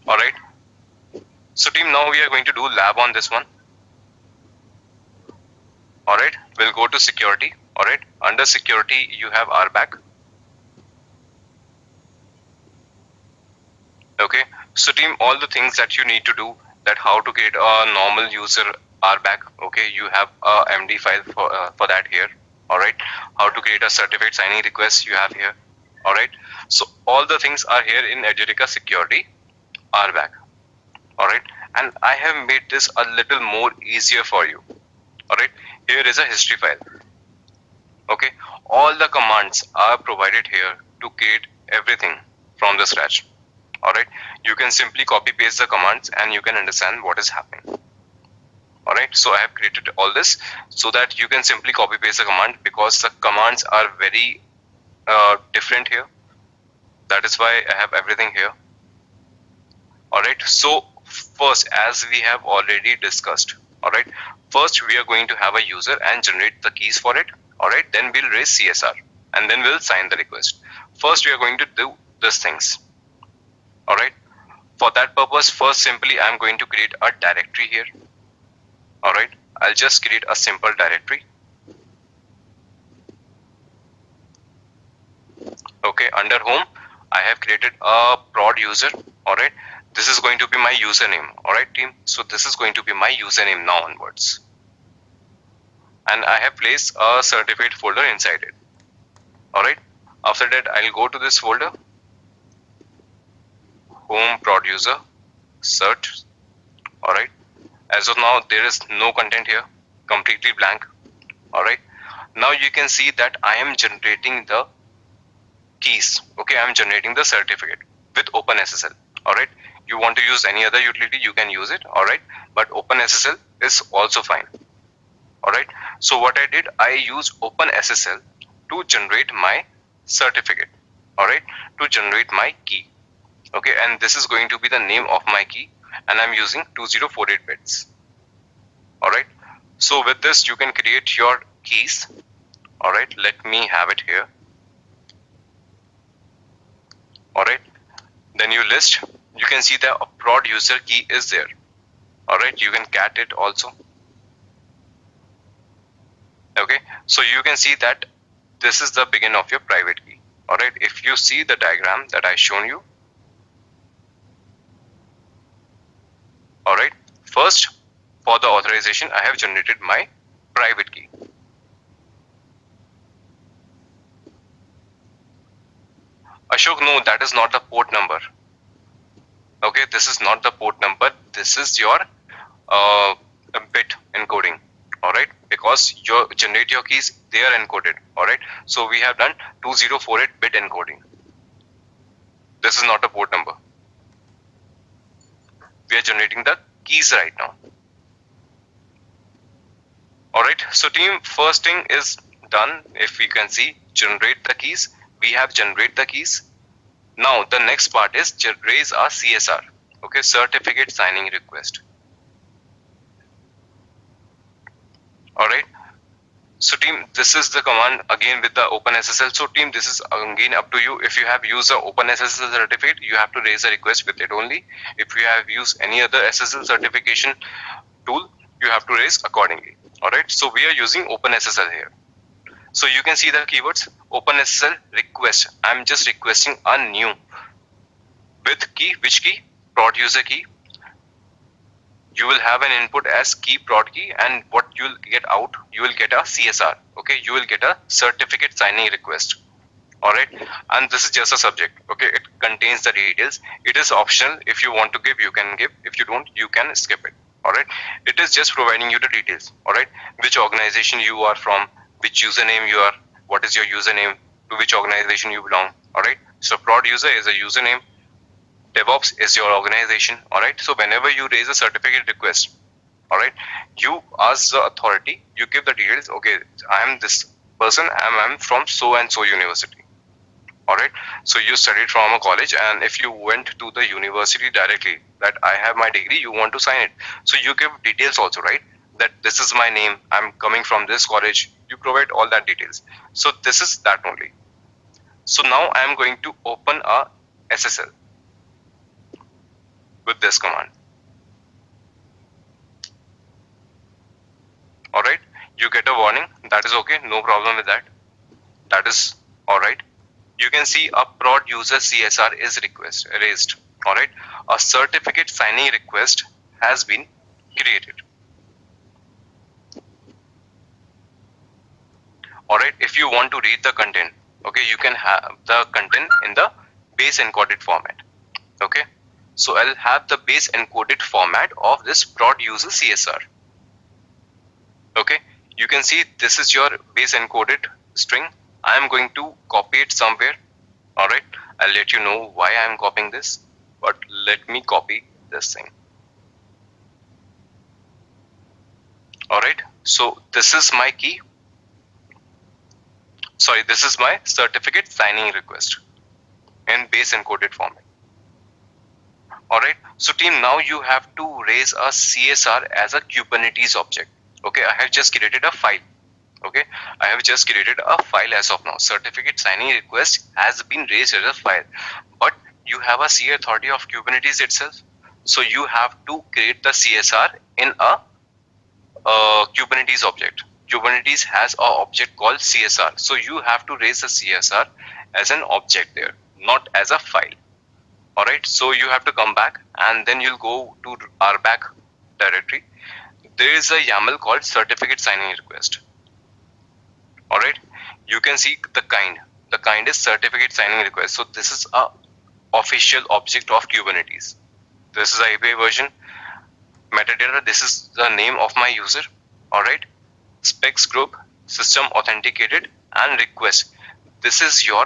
All right. So team, now we are going to do lab on this one. All right. We'll go to security. All right. Under security, you have RBAC. Okay. So team, all the things that you need to do, that how to create a normal user RBAC. Okay. You have a MD file for that here. All right. How to create a certificate signing request you have here. All right. So all the things are here in Edutica security RBAC. All right. And I have made this a little more easier for you. All right. Here is a history file. Okay. All the commands are provided here to create everything from the scratch. All right. You can simply copy paste the commands and you can understand what is happening. All right. So I have created all this so that you can simply copy paste the command, because the commands are very different here. That is why I have everything here. All right. So first, as we have already discussed, all right, first we are going to have a user and generate the keys for it. All right. Then we'll raise CSR and then we'll sign the request. First, we are going to do these things. All right. For that purpose, first simply I'm going to create a directory here. All right. I'll just create a simple directory. Okay. Under home, I have created a prod user. All right. This is going to be my username. All right, team. So this is going to be my username now onwards. And I have placed a certificate folder inside it. All right. After that, I'll go to this folder. Home prod user cert. All right. As of now, there is no content here, completely blank. All right. Now you can see that I am generating the keys. Okay. I'm generating the certificate with OpenSSL. All right. You want to use any other utility, you can use it. All right. But OpenSSL is also fine. All right. So what I did, I used OpenSSL to generate my certificate. All right. To generate my key. Okay. And this is going to be the name of my key. And I'm using 2048 bits. All right. So with this, you can create your keys. All right. Let me have it here. All right. Then you list. You can see the prod user key is there. All right. You can cat it also. Okay. So you can see that this is the begin of your private key. All right. If you see the diagram that I shown you. All right. First, for the authorization, I have generated my private key. Ashok, no, that is not the port number. Okay, this is not the port number. This is your bit encoding. All right, because you generate your keys, they are encoded. All right, so we have done 2048 bit encoding. This is not a port number. We are generating the keys right now. All right, so team, first thing is done. If we can see, generate the keys. We have generate the keys. Now the next part is raise our CSR. Okay, certificate signing request. All right. So team, this is the command again with the OpenSSL. So team, this is again up to you. If you have used the OpenSSL certificate, you have to raise a request with it only. If you have used any other SSL certification tool, you have to raise accordingly. All right. So we are using OpenSSL here. So you can see the keywords OpenSSL request. I'm just requesting a new with key. Which key? Prod user key. You will have an input as key prod key, and what you will get out, you will get a CSR. Okay, you will get a certificate signing request. All right, and this is just a subject. Okay, it contains the details. It is optional. If you want to give, you can give. If you don't, you can skip it. All right, it is just providing you the details. All right, which organization you are from, which username you are, what is your username, to which organization you belong. All right, so prod user is a username. DevOps is your organization. All right, so whenever you raise a certificate request, all right, you ask the authority, you give the details. Okay, I am this person, I'm from so and so university. Alright, so you studied from a college, and if you went to the university directly that I have my degree, you want to sign it. So you give details also, right? That this is my name, I'm coming from this college. You provide all that details. So this is that only. So now I am going to open a SSL with this command. Alright, you get a warning. That is okay, no problem with that. That is alright. You can see a prod user CSR is raised. Alright, a certificate signing request has been created. Alright, if you want to read the content, okay, you can have the content in the base encoded format. Okay, so I'll have the base encoded format of this prod user CSR. Okay, you can see this is your base encoded string. I am going to copy it somewhere. Alright, I'll let you know why I am copying this, but let me copy this thing. Alright, so this is my key. Sorry, this is my certificate signing request in base encoded format. Alright, so team, now you have to raise a CSR as a Kubernetes object. Okay, I have just created a file. Okay, I have just created a file as of now. Certificate signing request has been raised as a file, but you have a CA authority of Kubernetes itself. So you have to create the CSR in a Kubernetes object. Kubernetes has an object called CSR. So you have to raise the CSR as an object there, not as a file. Alright, so you have to come back and then you'll go to RBAC directory. There is a YAML called certificate signing request. Alright, you can see the kind. The kind is certificate signing request. So this is a official object of Kubernetes. This is a API version. Metadata, this is the name of my user. Alright, specs group, system authenticated, and request. This is your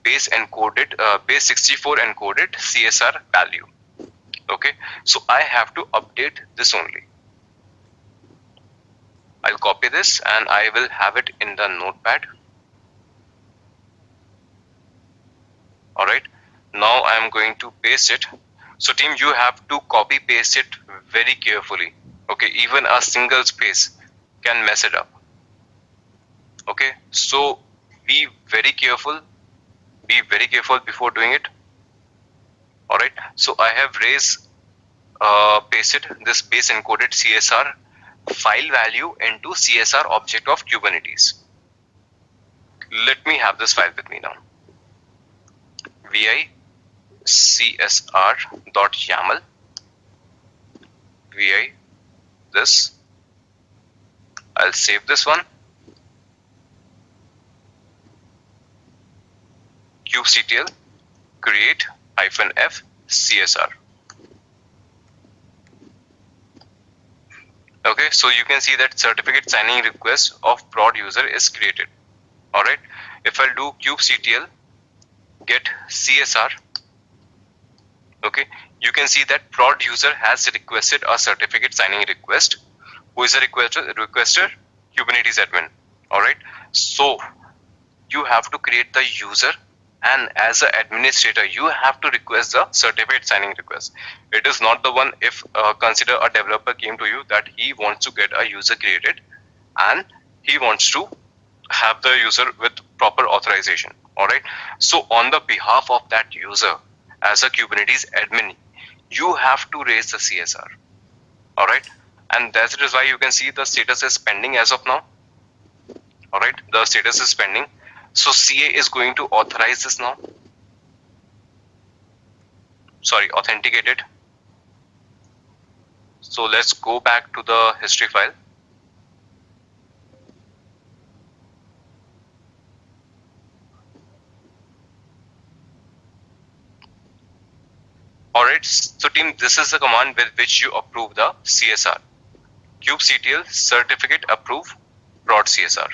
base encoded, base 64 encoded CSR value. Okay, so I have to update this only. I'll copy this and I will have it in the notepad. Alright, now I am going to paste it. So team, you have to copy paste it very carefully. Okay, even a single space can mess it up. Okay, so be very careful. Be very careful before doing it. Alright, so I have pasted this base encoded CSR file value into CSR object of Kubernetes. Let me have this file with me now. vi csr.yaml vi this. I'll save this one. kubectl create -f CSR. Okay, so you can see that certificate signing request of prod user is created. Alright, if I'll do kubectl get CSR, okay, you can see that prod user has requested a certificate signing request. Who is the requester? Kubernetes admin. Alright, so you have to create the user, and as an administrator you have to request the certificate signing request. It is not the one if consider a developer came to you that he wants to get a user created and he wants to have the user with proper authorization. Alright, so on the behalf of that user, as a Kubernetes admin, you have to raise the CSR. Alright, and that is why you can see the status is pending as of now. Alright, the status is pending. So CA is going to authorize this now. Sorry, authenticated. So let's go back to the history file. Alright, so team, this is the command with which you approve the CSR. kubectl certificate approve prod CSR.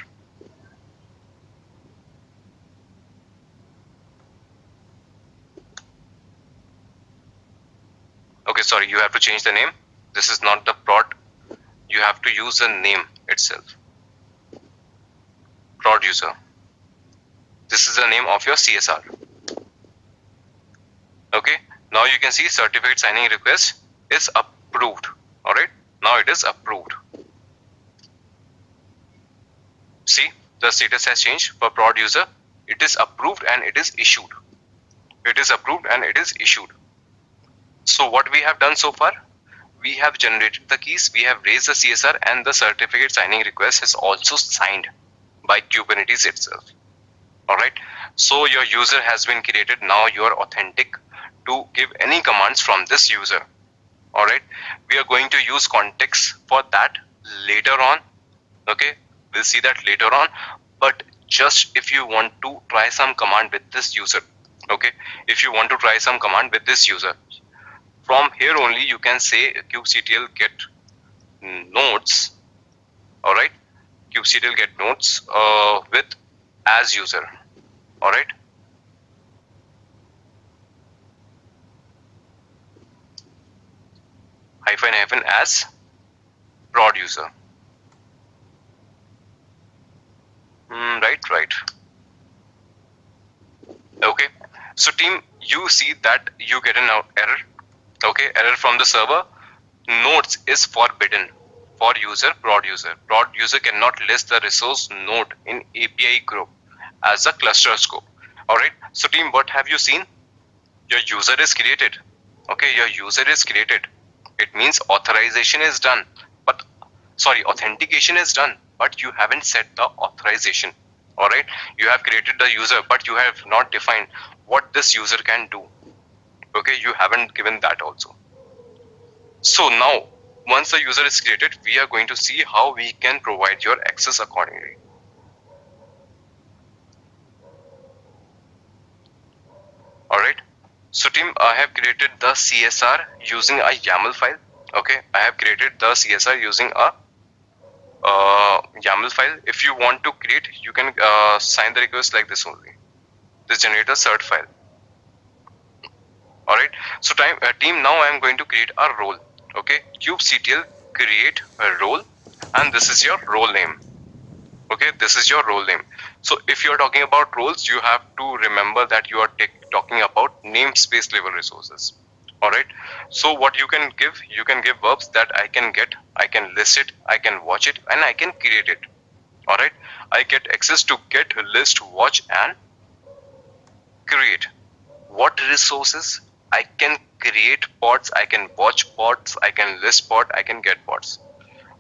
Okay, sorry, you have to change the name. This is not the prod. You have to use the name itself. Prod user. This is the name of your CSR. Okay, now you can see certificate signing request is approved. All right, now it is approved. See, the status has changed for prod user. It is approved and it is issued. It is approved and it is issued. So what we have done so far, we have generated the keys, we have raised the CSR, and the certificate signing request is also signed by Kubernetes itself. All right, so your user has been created. Now you are authentic to give any commands from this user. All right, we are going to use context for that later on. Okay, we'll see that later on, but just if you want to try some command with this user, okay, if you want to try some command with this user, from here only you can say kubectl get nodes. All right, kubectl get nodes with as user. All right, hyphen as prod user. Right. Okay, so team, you see that you get an error. Okay, error from the server. Nodes is forbidden for user, prod user. Prod user cannot list the resource node in API group as a cluster scope. All right, so team, what have you seen? Your user is created. Okay, your user is created. It means authorization is done, but sorry, authentication is done, but you haven't set the authorization. All right, you have created the user, but you have not defined what this user can do. Okay, you haven't given that also. So now, once the user is created, we are going to see how we can provide your access accordingly. All right, so team, I have created the CSR using a YAML file. Okay, I have created the CSR using a YAML file. If you want to create, you can sign the request like this only. This generate a cert file. All right, so team, now I am going to create a role. Okay, kubectl create a role, and this is your role name. Okay, this is your role name. So if you are talking about roles, you have to remember that you are talking about namespace level resources. All right, so what you can give verbs that I can get, I can list it, I can watch it, and I can create it. All right, I get access to get, list, watch, and create. What resources? I can create pods, I can watch pods, I can list pod, I can get pods.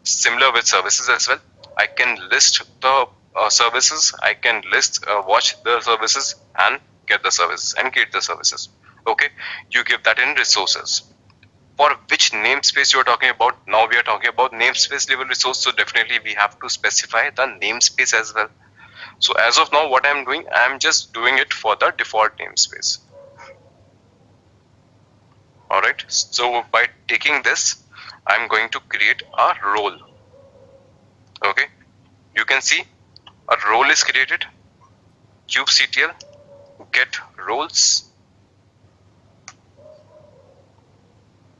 Similar with services as well. I can list the services, I can list, watch the services, and get the services and create the services. Okay, you give that in resources. For which namespace you are talking about? Now we are talking about namespace level resource, so definitely we have to specify the namespace as well. So as of now, what I am doing, I am just doing it for the default namespace. All right, so by taking this, I'm going to create a role. Okay, you can see a role is created. kubectl get roles.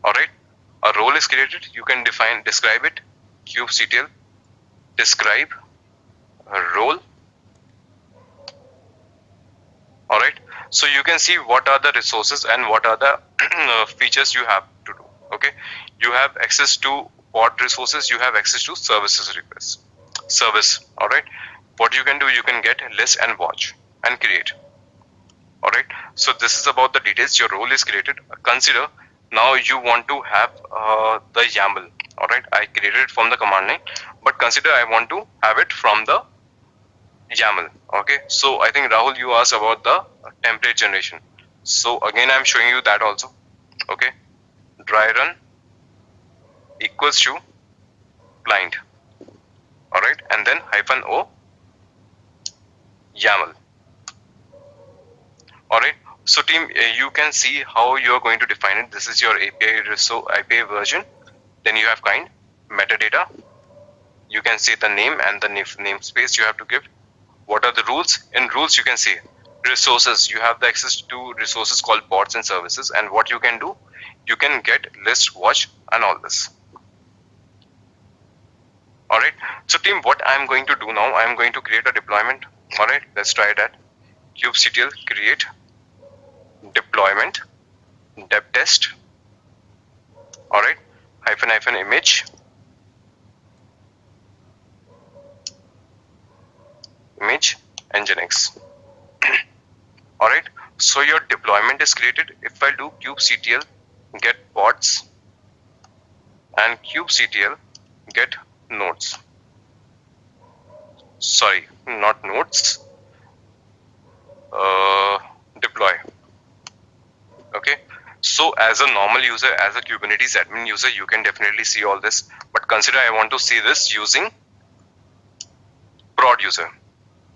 All right, a role is created. You can describe it. kubectl describe a role. All right, so you can see what are the resources and what are the features you have to do. Okay, you have access to pod resources, you have access to services requests, service. All right, what you can do, you can get list and watch and create. All right, so this is about the details. Your role is created. Consider now you want to have the YAML. All right, I created it from the command line, but consider I want to have it from the YAML. Okay, so I think Rahul, you asked about the template generation. So again, I'm showing you that also. Okay, dry run equals to blind. All right, and then -o YAML. All right, so team, you can see how you are going to define it. This is your API version. Then you have kind, metadata. You can see the name and the namespace you have to give. What are the rules? In rules, you can see resources. You have the access to resources called pods and services. And what you can do, you can get, list, watch, and all this. All right. So team, what I'm going to do now, I'm going to create a deployment. All right, let's try that. kubectl create deployment dev test, alright, hyphen image nginx. Alright, so your deployment is created. If I do kubectl get pods and kubectl get nodes, sorry, not nodes, deploy. Okay, so as a normal user, as a Kubernetes admin user, you can definitely see all this, but consider I want to see this using prod user.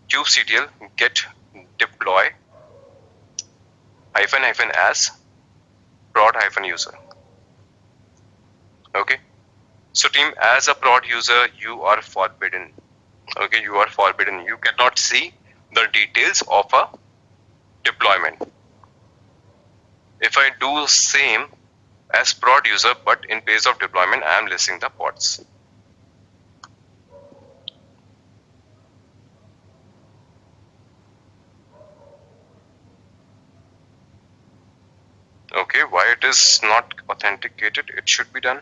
Kubectl get deploy hyphen as prod user. Okay, so team, as a prod user, you are forbidden. Okay, you are forbidden. You cannot see the details of a deployment. If I do same as prod user, but in place of deployment, I am listing the pods. Okay, why it is not authenticated? It should be done.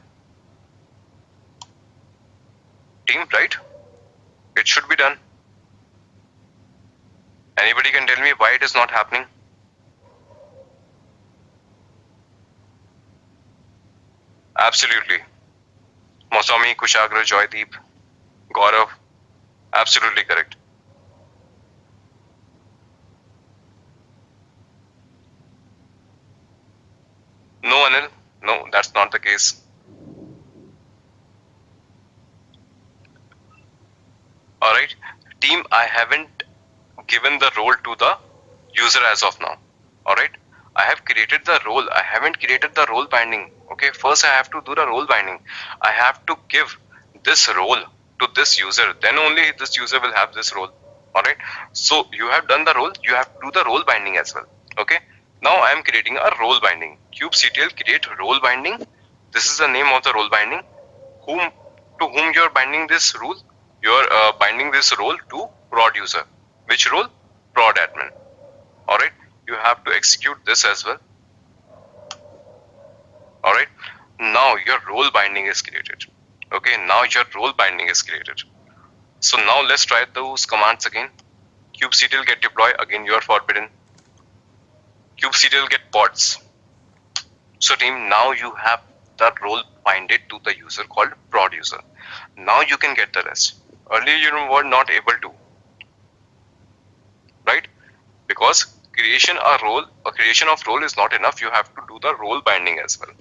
Team, right? It should be done. Anybody can tell me why it is not happening? Absolutely. Mosami, Kushagra, Joydeep, Gaurav, absolutely correct. No, Anil, no, that's not the case. Alright, team, I haven't given the role to the user as of now. Alright, I have created the role, I haven't created the role binding. Okay, first I have to do the role binding. I have to give this role to this user, then only this user will have this role. Alright, so you have done the role, you have to do the role binding as well. Okay, now I am creating a role binding. Kubectl create role binding. This is the name of the role binding. To whom you are binding this rule? You are binding this role to prod user. Which role? Prod admin. Alright, you have to execute this as well. Alright, now your role binding is created. Okay, now your role binding is created. So now let's try those commands again. Kubectl get deploy, again you are forbidden. Kubectl get pods. So team, now you have the role binded to the user called prod user. Now you can get the rest. Earlier you were not able to, right? Because creation of role is not enough. You have to do the role binding as well.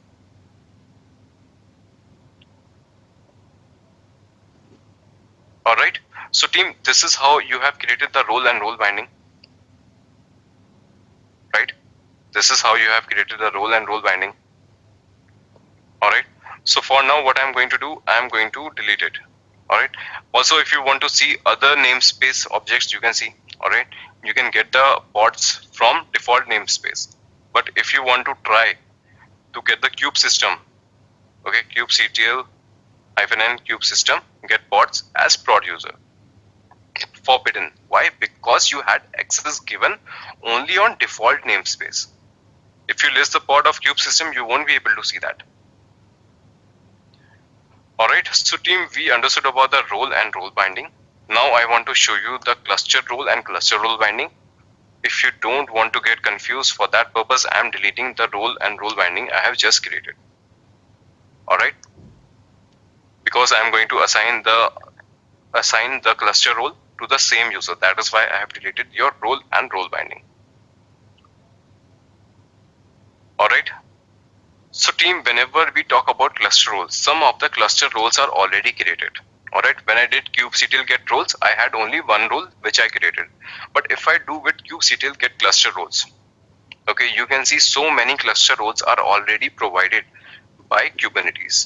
All right. So team, this is how you have created the role and role binding, right? This is how you have created the role and role binding. All right. So for now, what I'm going to do, I'm going to delete it. All right. Also, if you want to see other namespace objects, you can see. All right. You can get the pods from default namespace. But if you want to try to get the kube system, okay, kubectl -n kube system get pods as prod user. Forbidden. Why? Because you had access given only on default namespace. If you list the pod of kube system, you won't be able to see that. Alright, so team, we understood about the role and role binding. Now I want to show you the cluster role and cluster role binding. If you don't want to get confused, for that purpose, I am deleting the role and role binding I have just created. Alright, because I am going to assign the cluster role to the same user. That is why I have deleted your role and role binding. Alright. So team, whenever we talk about cluster roles, some of the cluster roles are already created. Alright, when I did kubectl get roles, I had only one role which I created. But if I do with kubectl get cluster roles, okay, you can see so many cluster roles are already provided by Kubernetes.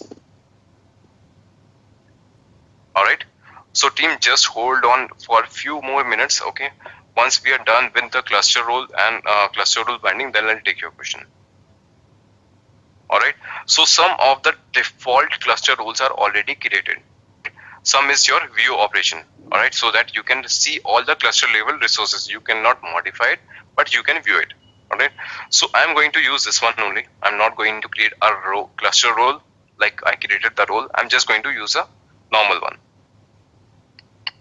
Alright, so team, just hold on for a few more minutes, okay. Once we are done with the cluster role and cluster role binding, then I'll take your question. Alright, so some of the default cluster roles are already created. Some is your view operation. all right, so that you can see all the cluster level resources. You cannot modify it, but you can view it. All right, so I'm going to use this one only. I'm not going to create a row cluster role like I created the role. I'm just going to use a normal one.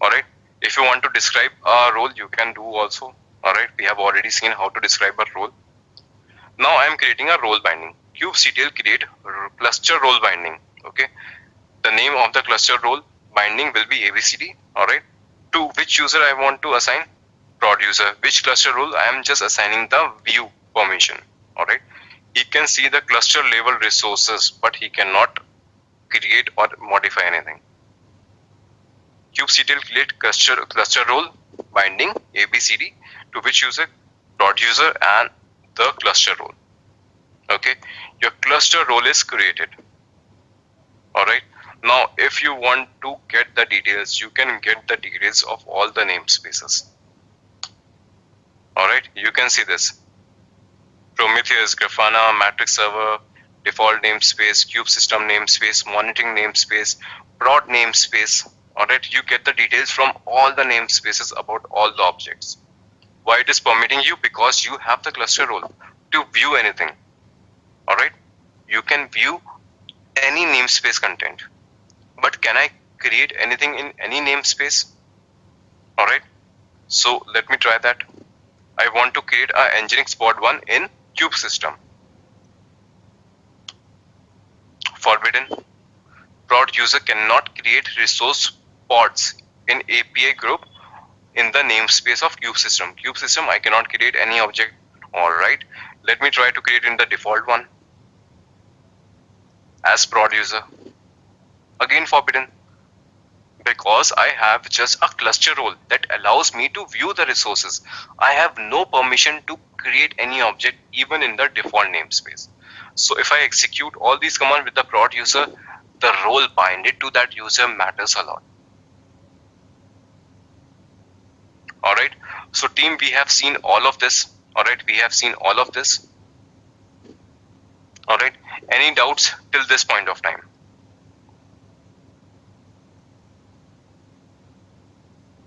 All right, if you want to describe a role, you can do also. All right, we have already seen how to describe a role. Now I am creating a role binding. kubectl create cluster role binding. Okay, the name of the cluster role binding will be ABCD. All right, to which user I want to assign? Prod user. Which cluster role? I am just assigning the view permission. All right, he can see the cluster level resources, but he cannot create or modify anything. kubectl create cluster role binding ABCD to which user? Prod user and the cluster role. Okay, your cluster role is created. All right, now if you want to get the details, you can get the details of all the namespaces. All right, you can see this: Prometheus, Grafana, Matrix Server, default namespace, Cube System namespace, monitoring namespace, prod namespace. All right, you get the details from all the namespaces about all the objects. Why it is permitting you? Because you have the cluster role to view anything. All right, you can view any namespace content, but can I create anything in any namespace? All right, so let me try that. I want to create a Nginx pod 1 in Cube System. Forbidden. Prod user cannot create resource pods in API group in the namespace of Cube System. Cube System, I cannot create any object. All right, let me try to create in the default one as prod user. Again forbidden, because I have just a cluster role that allows me to view the resources. I have no permission to create any object even in the default namespace. So if I execute all these commands with the prod user, the role binded to that user matters a lot. All right, so team, we have seen all of this. All right, we have seen all of this. All right, any doubts till this point of time?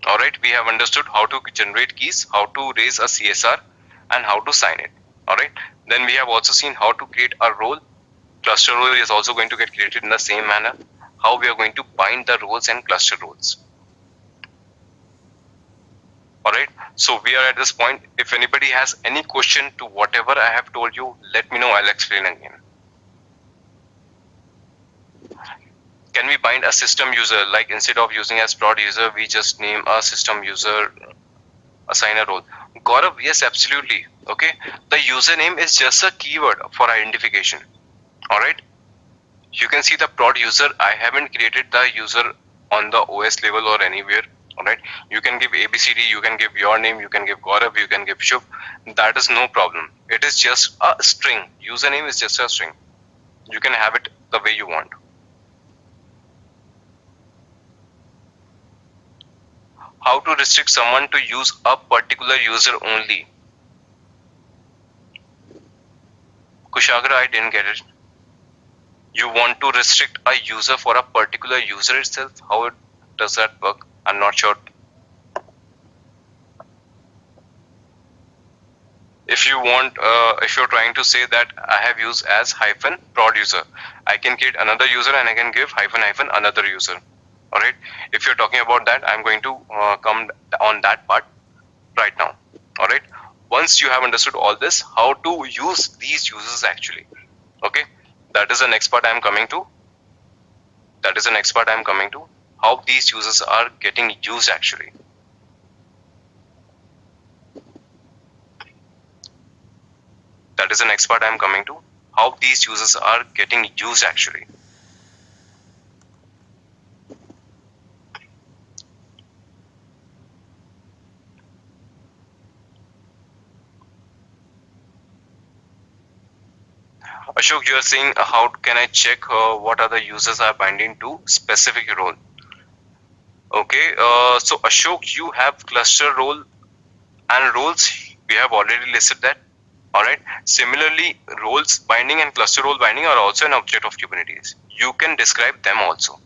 All right, we have understood how to generate keys, how to raise a CSR, and how to sign it. All right, then we have also seen how to create a role. Cluster role is also going to get created in the same manner. How we are going to bind the roles and cluster roles. All right, so we are at this point. If anybody has any question to whatever I have told you, let me know. I'll explain again. Can we bind a system user? Like instead of using as prod user, we just name a system user, assign a role. Gaurav, yes, absolutely. Okay, the username is just a keyword for identification. All right, you can see the prod user. I haven't created the user on the OS level or anywhere. All right, you can give ABCD, you can give your name, you can give Gaurav, you can give Shubh. That is no problem. It is just a string. Username is just a string. You can have it the way you want. How to restrict someone to use a particular user only? Kushagra, I didn't get it. You want to restrict a user for a particular user itself? How does that work? I'm not sure. If you want, if you're trying to say that I have used as hyphen prod user, I can create another user and I can give hyphen another user. All right. If you're talking about that, I'm going to come on that part right now. All right. Once you have understood all this, how to use these users actually. Okay. That is the next part I'm coming to. That is the next part I'm coming to. How these users are getting used actually. That is the next part I'm coming to. How these users are getting used actually. Ashok, you are saying how can I check what are the users are binding to specific role? Okay, so Ashok, you have cluster role and roles. We have already listed that. All right. Similarly, roles binding and cluster role binding are also an object of Kubernetes. You can describe them also.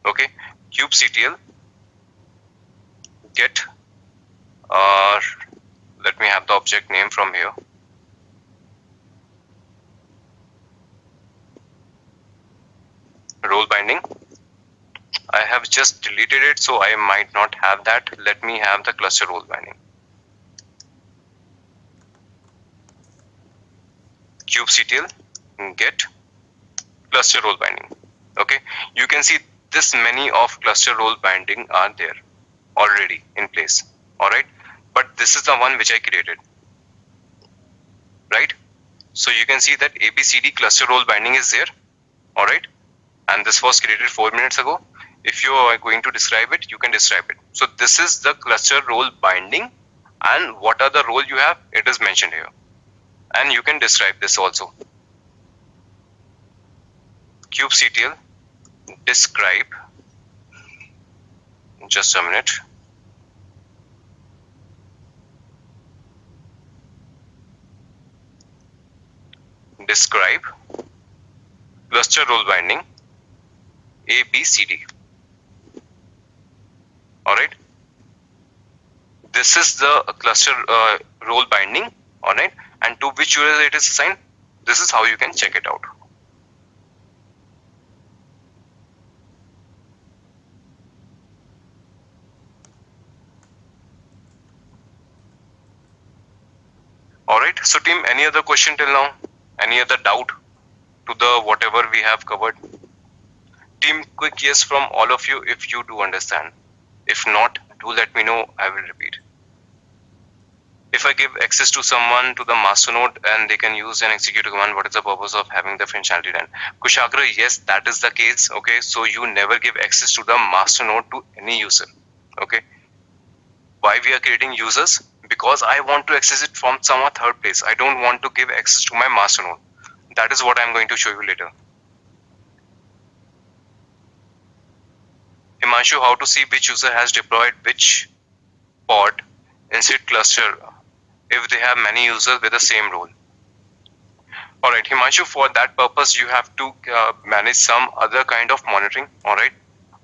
Okay, kubectl get, let me have the object name from here. Role binding. I have just deleted it, so I might not have that. Let me have the cluster role binding. kubectl get cluster role binding. Okay, you can see this many of cluster role binding are there already in place. All right, but this is the one which I created, right? So you can see that ABCD cluster role binding is there. All right, and this was created 4 minutes ago. If you are going to describe it, you can describe it. So this is the cluster role binding, and what are the role you have, it is mentioned here, and you can describe this also. kubectl describe, just a minute. Describe cluster role binding ABCD. All right, this is the cluster role binding. All right, and to which user it is assigned. This is how you can check it out. All right, so team, any other question till now? Any other doubt to the whatever we have covered? Team, quick yes from all of you if you do understand. If not, do let me know, I will repeat. If I give access to someone to the master node and they can use and execute a command, what is the purpose of having the functionality done? Kushagra, yes, that is the case. Okay, so you never give access to the master node to any user. Okay, why we are creating users? Because I want to access it from some third place. I don't want to give access to my master node. That is what I'm going to show you later. Himanshu, how to see which user has deployed which pod instead cluster if they have many users with the same role. Alright, Himanshu, for that purpose you have to manage some other kind of monitoring. Alright,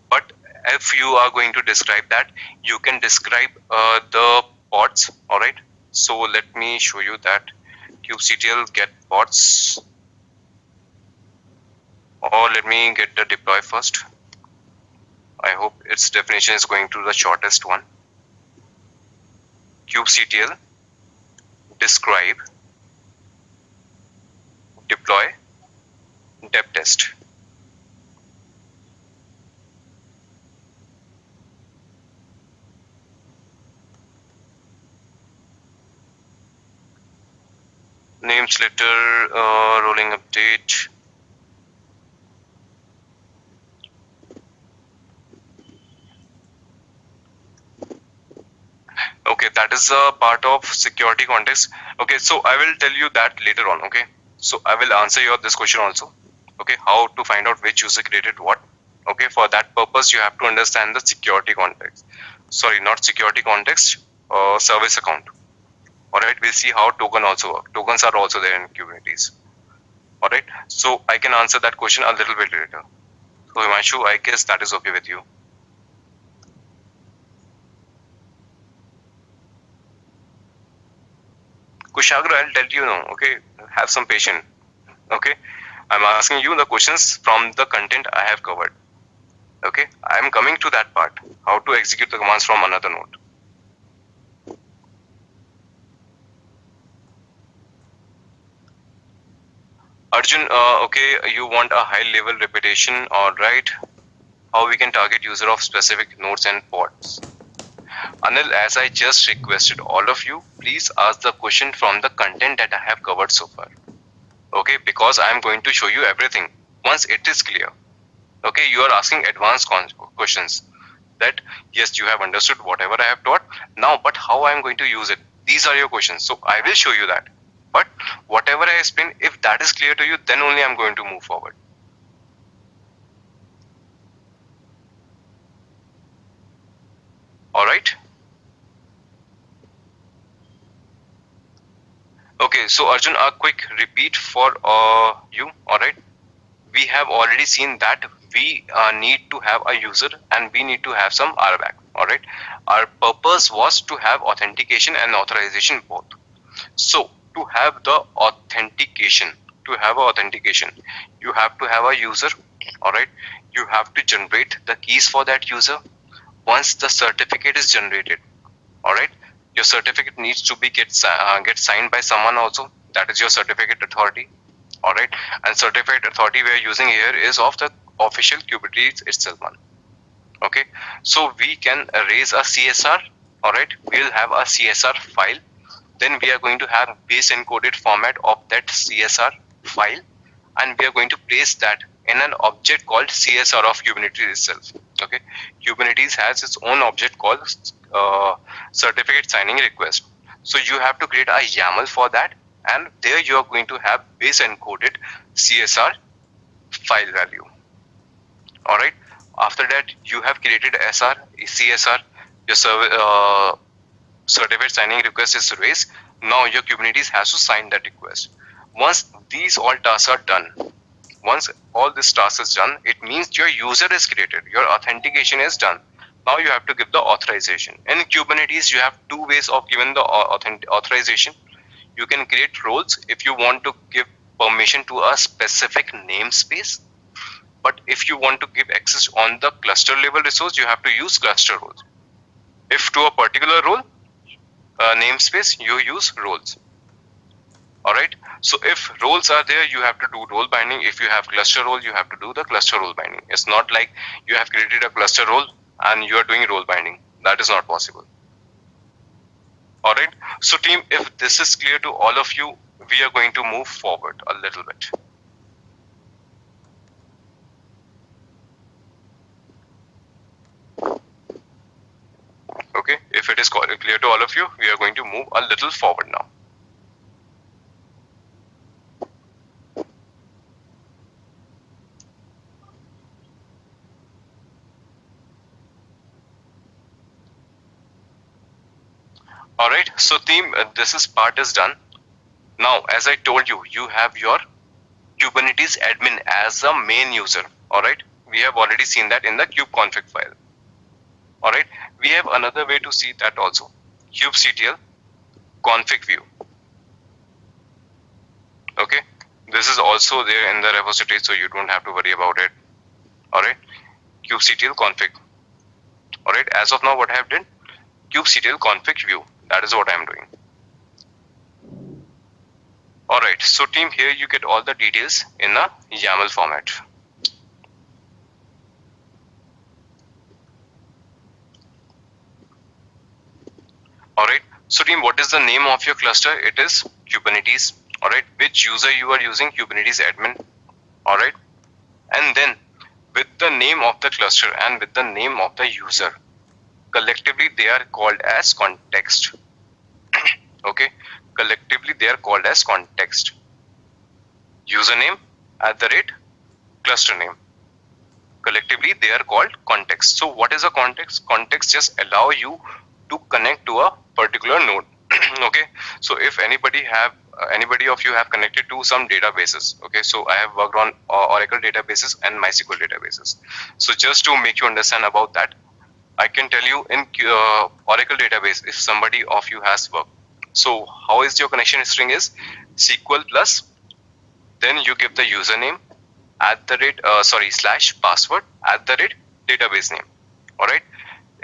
but if you are going to describe that, you can describe the pods. Alright, so let me show you that. kubectl get pods, or let me get the deploy first. I hope its definition is going to the shortest one. kubectl describe deploy dep test. Name slitter, rolling update. Okay, that is a part of security context. Okay, so I will tell you that later on. Okay, so I will answer your this question also. Okay, how to find out which user created what. Okay, for that purpose you have to understand the security context. Sorry, not security context, service account. Alright, we'll see how token also work. Tokens are also there in Kubernetes. Alright, so I can answer that question a little bit later. So Himanshu, I guess that is okay with you. Kushagra, I'll tell you now, okay, have some patience. Okay, I'm asking you the questions from the content I have covered. Okay, I'm coming to that part, how to execute the commands from another node. Arjun, okay, you want a high level reputation, all right. How we can target user of specific nodes and pods. Anil, as I just requested all of you, please ask the question from the content that I have covered so far. Okay, because I am going to show you everything once it is clear. Okay, you are asking advanced questions that yes, you have understood whatever I have taught now, but how I am going to use it? These are your questions. So I will show you that. But whatever I explain, if that is clear to you, then only I'm going to move forward. All right. Okay, so Arjun, a quick repeat for you. All right. We have already seen that we need to have a user and we need to have some RBAC. All right. Our purpose was to have authentication and authorization both. So to have the authentication, you have to have a user. All right. You have to generate the keys for that user. Once the certificate is generated, all right, your certificate needs to be get signed by someone also. That is your certificate authority. All right. And certificate authority we are using here is of the official Kubernetes itself one. Okay, so we can raise a CSR. All right, we'll have a CSR file. Then we are going to have base encoded format of that CSR file, and we are going to place that in an object called CSR of Kubernetes itself. Okay, Kubernetes has its own object called certificate signing request. So you have to create a YAML for that, and there you are going to have base encoded CSR file value. All right. After that, you have created SR, CSR, your certificate signing request is raised. Now your Kubernetes has to sign that request. Once these all tasks are done, once all this task is done, it means your user is created, your authentication is done. Now you have to give the authorization. In Kubernetes, you have two ways of giving the authorization. You can create roles if you want to give permission to a specific namespace. But if you want to give access on the cluster level resource, you have to use cluster roles. If to a particular role, namespace, you use roles. All right. So if roles are there, you have to do role binding. If you have cluster role, you have to do the cluster role binding. It's not like you have created a cluster role and you are doing role binding. That is not possible. All right. So team, if this is clear to all of you, we are going to move forward a little bit. Okay, if it is clear to all of you, we are going to move a little forward now. All right, so team, this is part is done. Now, as I told you, you have your Kubernetes admin as a main user. All right, we have already seen that in the kubeconfig file. All right, we have another way to see that also. kubectl config view. Okay, this is also there in the repository, so you don't have to worry about it. All right, kubectl config. All right, as of now, what I have done, kubectl config view. That is what I am doing. All right, so team, here you get all the details in a YAML format. All right, so team, what is the name of your cluster? It is Kubernetes. All right, which user you are using? Kubernetes admin. All right, and then with the name of the cluster and with the name of the user, collectively they are called as context. Okay, collectively they are called as context. Username @ cluster name. Collectively they are called context. So what is a context? Context just allow you to connect to a particular node. Okay, so if anybody of you have connected to some databases, okay, so I have worked on Oracle databases and MySQL databases. So just to make you understand about that, I can tell you in Oracle database, if somebody of you has worked, so how is your connection string is SQL plus, then you give the username /password @ database name. All right,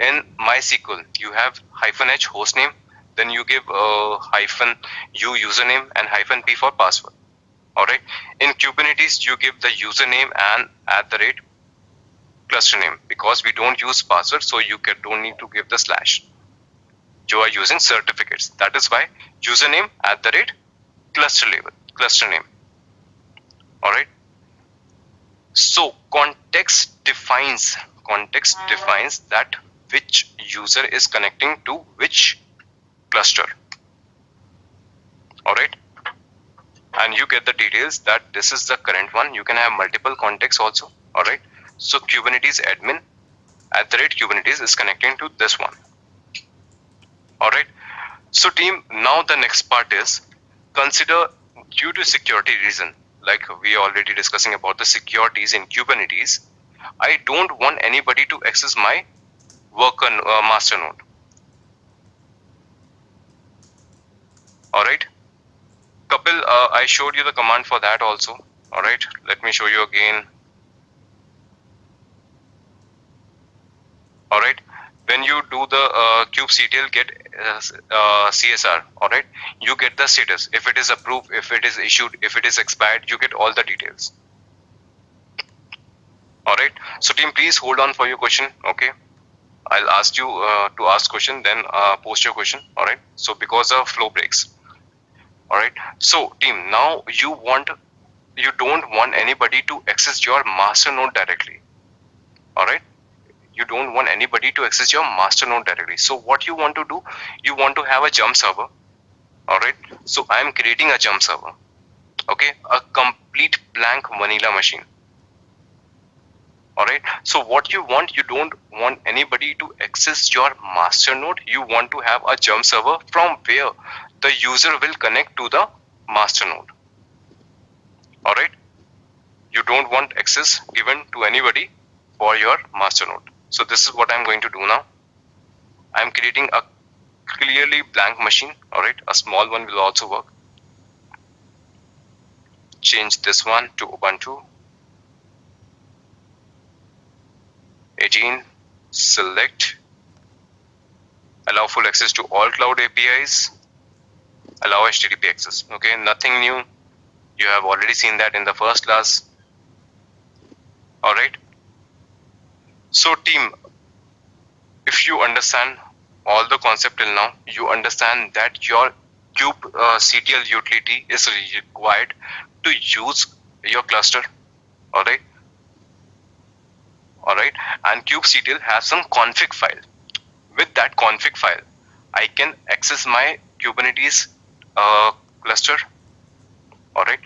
in MySQL you have -h host name, then you give -u username and -p for password. All right, in Kubernetes you give the username and @ cluster name, because we don't use password, so you don't need to give the /. You are using certificates. That is why username @ cluster name. All right. So context defines that which user is connecting to which cluster. All right. And you get the details that this is the current one. You can have multiple contexts also. All right. So Kubernetes admin @ Kubernetes is connecting to this one. All right. So team, now the next part is consider, due to security reason, like we are already discussing about the securities in Kubernetes, I don't want anybody to access my worker master node. All right, Kapil, I showed you the command for that also. All right, let me show you again. All right, when you do the kubectl get CSR, all right, you get the status, if it is approved, if it is issued, if it is expired, you get all the details. All right, so team, please hold on for your question. Okay, I'll ask you to ask question, then post your question. All right, so because of flow breaks. All right, so team, now you don't want anybody to access your master node directly. All right, you don't want anybody to access your master node directly. So what you want to do, you want to have a jump server. All right, so I am creating a jump server. Okay, a complete blank vanilla machine. All right, so what you don't want anybody to access your master node. You want to have a jump server from where the user will connect to the master node. All right, you don't want access given to anybody for your master node. So this is what I'm going to do now. I'm creating a clearly blank machine. All right, a small one will also work. Change this one to Ubuntu 18. Select, allow full access to all cloud APIs, allow HTTP access. Okay, nothing new. You have already seen that in the first class. All right. So team, if you understand all the concept till now, you understand that your kubectl utility is required to use your cluster. All right. All right, and kubectl has some config file. With that config file, I can access my Kubernetes cluster. All right,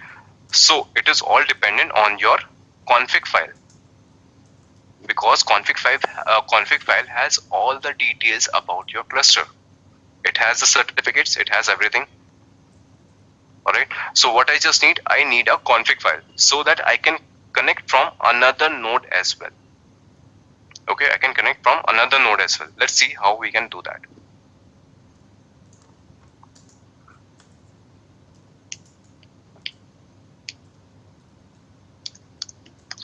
so it is all dependent on your config file, because config file has all the details about your cluster. It has the certificates, it has everything. All right, so what I just need, I need a config file so that I can connect from another node as well. Okay, I can connect from another node as well. Let's see how we can do that.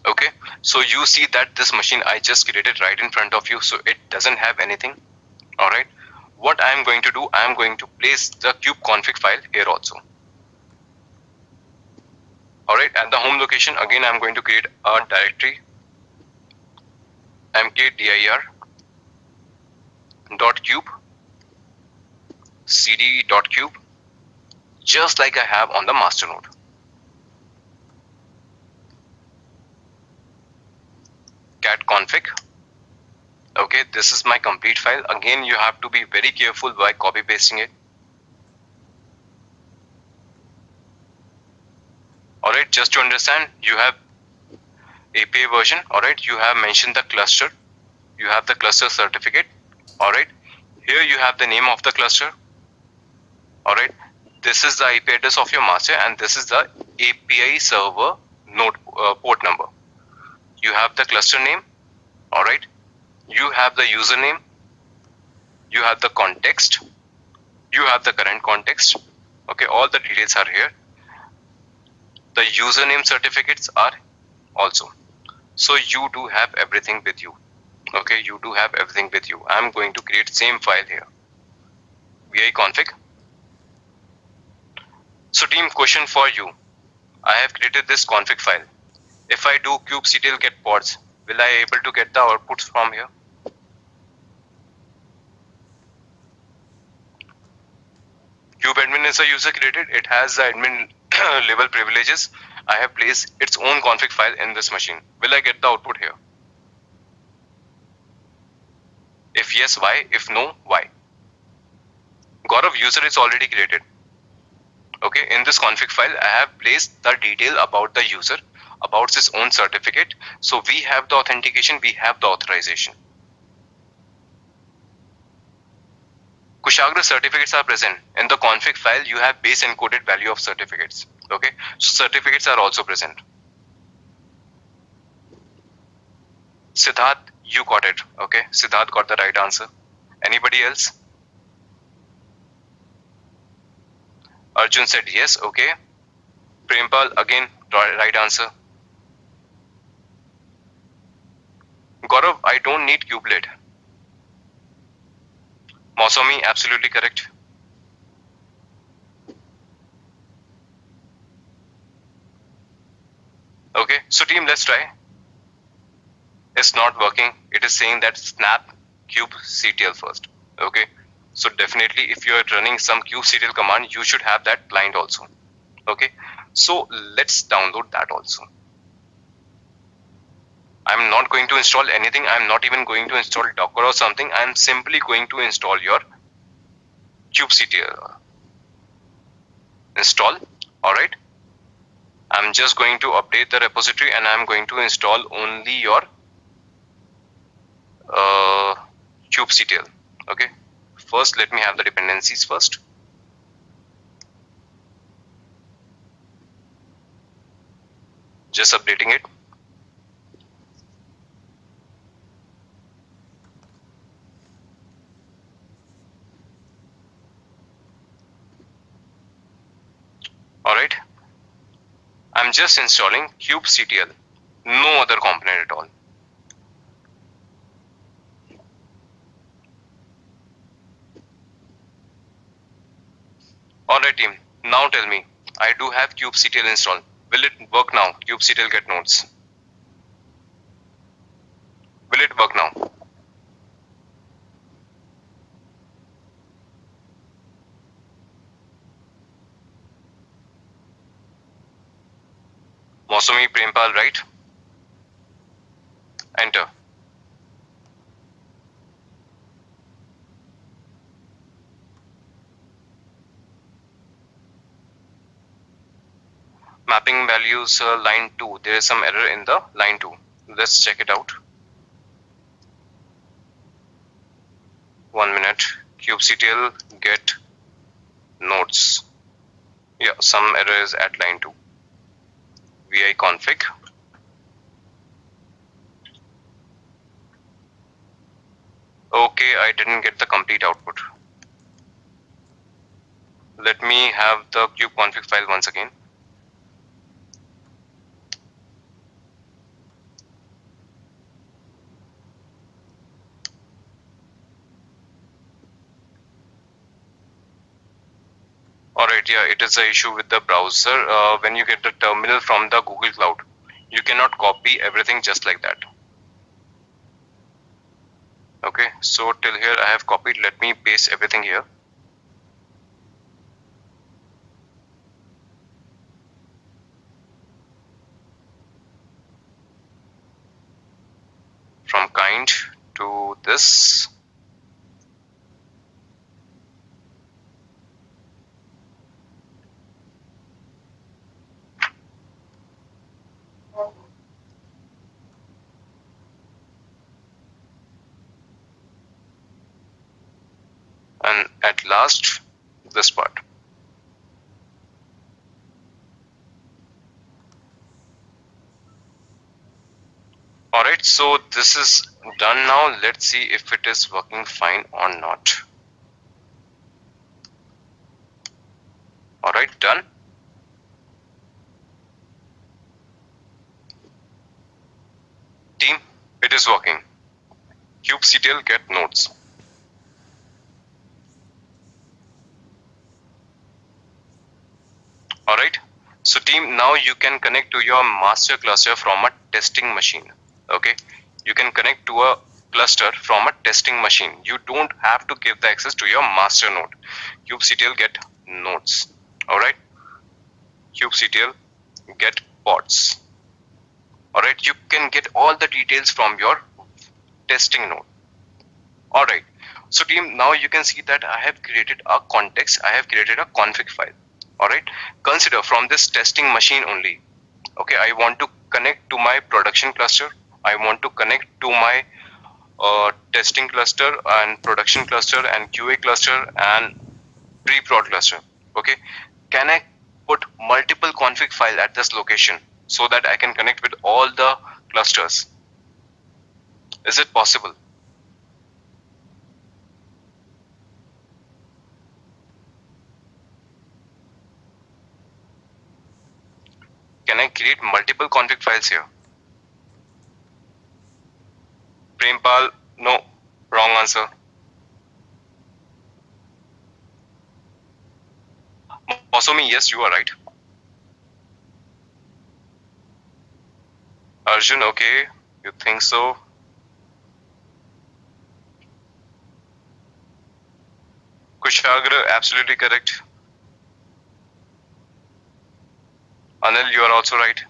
Okay, so you see that this machine I just created right in front of you, so it doesn't have anything. All right, what I am going to do, I am going to place the kube config file here also. All right, at the home location, again I am going to create a directory mkdir.kube cd.kube, just like I have on the master node. cat config. Okay, this is my complete file. Again, you have to be very careful by copy pasting it. All right, just to understand, you have API version. All right, you have mentioned the cluster, you have the cluster certificate. All right, here you have the name of the cluster. All right, this is the IP address of your master, and this is the API server node port number. You have the cluster name. All right, you have the username, you have the context, you have the current context. Okay, all the details are here. The username certificates are also. So you do have everything with you. Okay, you do have everything with you. I'm going to create same file here. vi config. So team, question for you. I have created this config file. If I do kubectl get pods, will I able to get the outputs from here? Kubeadmin is a user created. It has the admin level privileges. I have placed its own config file in this machine. Will I get the output here? If yes, why? If no, why? Gaurav, user is already created. Okay, in this config file, I have placed the detail about the user, about his own certificate. So we have the authentication, we have the authorization. Kushagra certificates are present. In the config file, you have base encoded value of certificates. Okay, so certificates are also present. Siddharth, You got it. Okay, Siddharth got the right answer. Anybody else? Arjun said yes. Okay. Prempal again, right answer. Gaurav, I don't need kubelet. Mosami, absolutely correct. Okay, so team, let's try. It's not working. It is saying that snap kubectl first. Okay, so definitely if you are running some kubectl command, you should have that client also. Okay, so let's download that also. I'm not going to install anything. I'm not even going to install Docker or something. I'm simply going to install your kubectl. Install. All right. I'm just going to update the repository and I'm going to install only your kubectl. Okay. First, let me have the dependencies first. Just updating it. Alright, I'm just installing kubectl, no other component at all. Alright team, now tell me, I do have kubectl installed. Will it work now? Kubectl get nodes. Will it work now? Mosami Prempal, right? Enter. Mapping values line 2. There is some error in the line 2. Let's check it out. 1 minute. Kubectl get nodes. Yeah, some error is at line 2. vi config. Okay, I didn't get the complete output. Let me have the kubeconfig file once again. Alright, yeah, it is an issue with the browser. When you get the terminal from the Google Cloud, you cannot copy everything just like that. Okay, so till here I have copied. Let me paste everything here. From kind to this. And at last, this part. Alright, so this is done now. Let's see if it is working fine or not. Alright, done. Team, it is working. kubectl get nodes. Alright, so team, now you can connect to your master cluster from a testing machine. Okay, you can connect to a cluster from a testing machine. You don't have to give the access to your master node. kubectl get nodes. Alright, kubectl get pods. Alright, you can get all the details from your testing node. Alright, so team, now you can see that I have created a context, I have created a config file. Alright, consider from this testing machine only. Okay, I want to connect to my production cluster. I want to connect to my testing cluster and production cluster and QA cluster and pre-prod cluster. Okay, can I put multiple config file at this location so that I can connect with all the clusters? Is it possible? Can I create multiple config files here? Prempal, no, wrong answer. Mosumi, yes, you are right. Arjun, okay, you think so? Kushagra, absolutely correct. Anil, you are also right.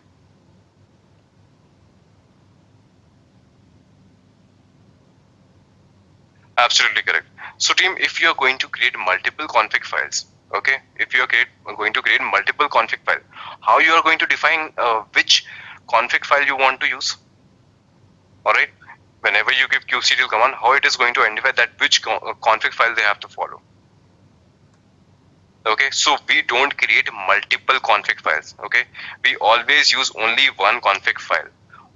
Absolutely correct. So team, if you are going to create multiple config files, okay, if you are going to create multiple config file, how you are going to define which config file you want to use? All right, whenever you give kubectl command, how it is going to identify that which config file they have to follow. Okay, so we don't create multiple config files. Okay, we always use only one config file.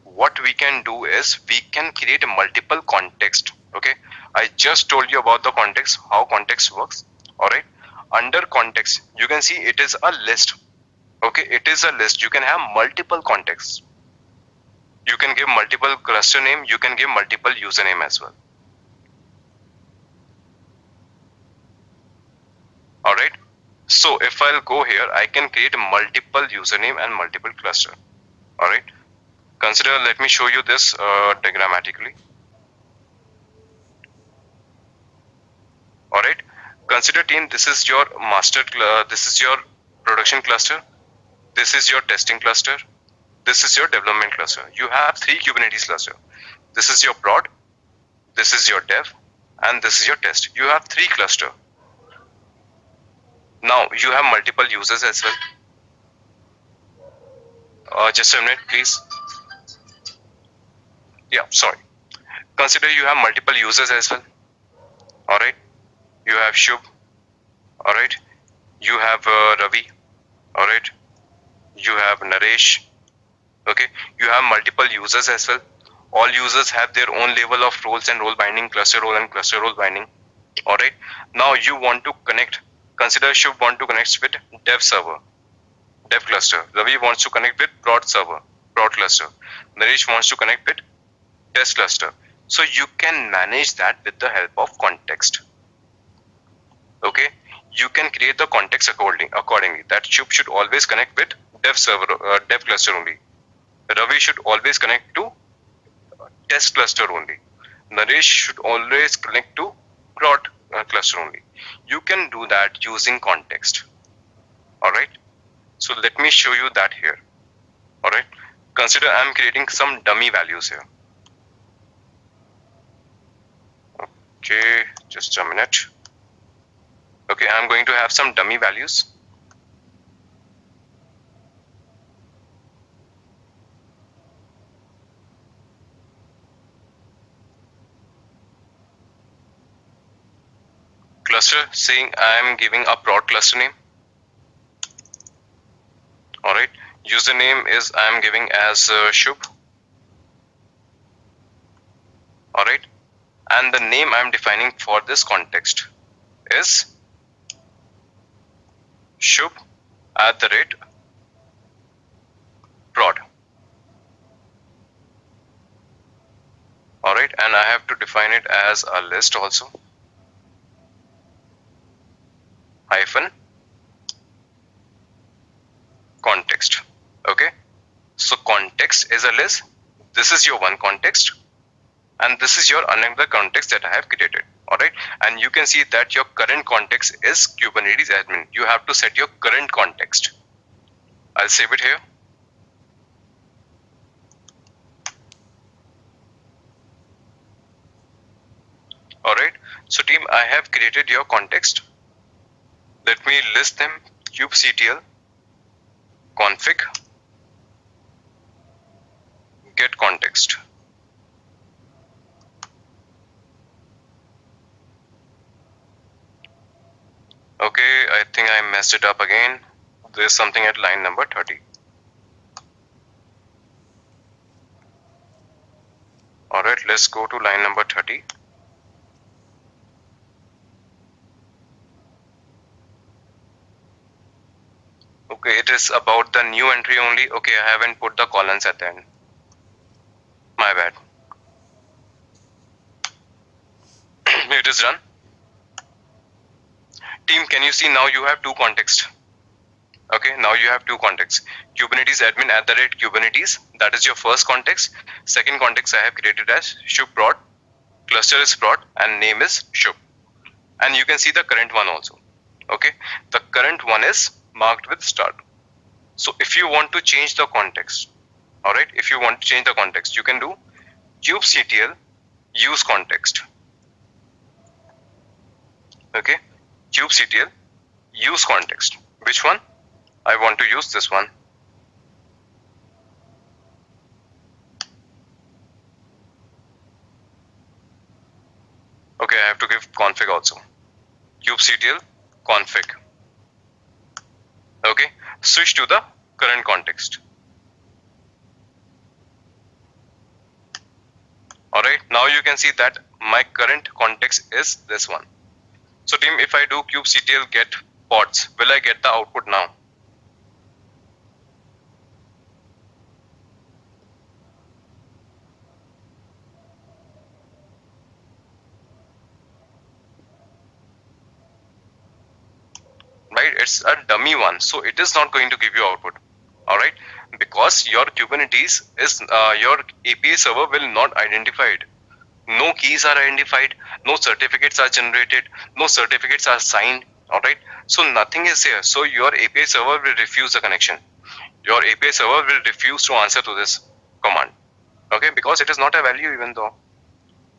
What we can do is we can create multiple context. Okay, I just told you about the context, how context works. All right, under context you can see it is a list. Okay, it is a list. You can have multiple contexts. You can give multiple cluster name, you can give multiple username as well. All right, so if I'll go here, I can create multiple username and multiple cluster. All right, consider, let me show you this diagrammatically. All right, consider team, this is your this is your production cluster, this is your testing cluster, this is your development cluster. You have 3 Kubernetes cluster. This is your prod, this is your dev, and this is your test. You have 3 cluster. Now you have multiple users as well. Just a minute, please. Yeah, sorry. Consider you have multiple users as well. All right. You have Shubh. All right. You have Ravi. All right. You have Naresh. Okay. You have multiple users as well. All users have their own level of roles and role binding, cluster role and cluster role binding. All right. Now you want to connect. Consider Shubh want to connect with dev server, dev cluster. Ravi wants to connect with prod server, prod cluster. Naresh wants to connect with test cluster. So you can manage that with the help of context. Okay, you can create the context accordingly. That Shubh should always connect with dev server, dev cluster only. Ravi should always connect to test cluster only. Naresh should always connect to prod cluster only. You can do that using context. All right. So let me show you that here. All right. Consider I'm creating some dummy values here. Okay, just a minute. Okay, I'm going to have some dummy values. Cluster, saying I am giving a prod cluster name. All right, username is I am giving as Shubh. All right, and the name I am defining for this context is Shubh @ prod. All right, and I have to define it as a list also. Hyphen context. Okay, so context is a list. This is your one context, and this is your another context that I have created. All right, and you can see that your current context is Kubernetes admin. You have to set your current context. I'll save it here. All right, so team, I have created your context. Let me list them. kubectl config get context. Okay, I think I messed it up again. There's something at line number 30. All right, let's go to line number 30. Okay, it is about the new entry only. Okay, I haven't put the columns at the end. My bad. It is done. Team, can you see now you have two contexts? Okay, now you have two contexts. Kubernetes admin @ Kubernetes, that is your first context. Second context I have created as Shub prod, cluster is prod, and name is Shub. And you can see the current one also. Okay, the current one is marked with start. So if you want to change the context, all right, if you want to change the context, you can do kubectl use context. Okay, kubectl use context. Which one? I want to use this one. Okay, I have to give config also. kubectl config. Okay, switch to the current context. Alright, now you can see that my current context is this one. So team, if I do kubectl get pods, will I get the output now? Right, it's a dummy one, so it is not going to give you output. All right, because your Kubernetes is your API server will not identify it. No keys are identified, no certificates are generated, no certificates are signed. All right, so nothing is here. So your API server will refuse the connection. Your API server will refuse to answer to this command. Okay, because it is not a value even though.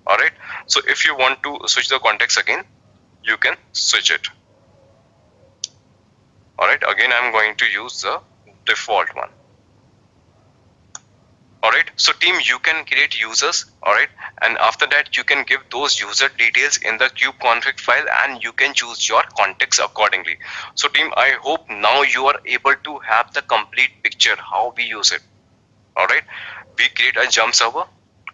All right, so if you want to switch the context again, you can switch it. Alright, again I'm going to use the default one. Alright, so team, you can create users, alright, and after that you can give those user details in the kubeconfig file and you can choose your context accordingly. So team, I hope now you are able to have the complete picture how we use it. Alright, we create a jump server,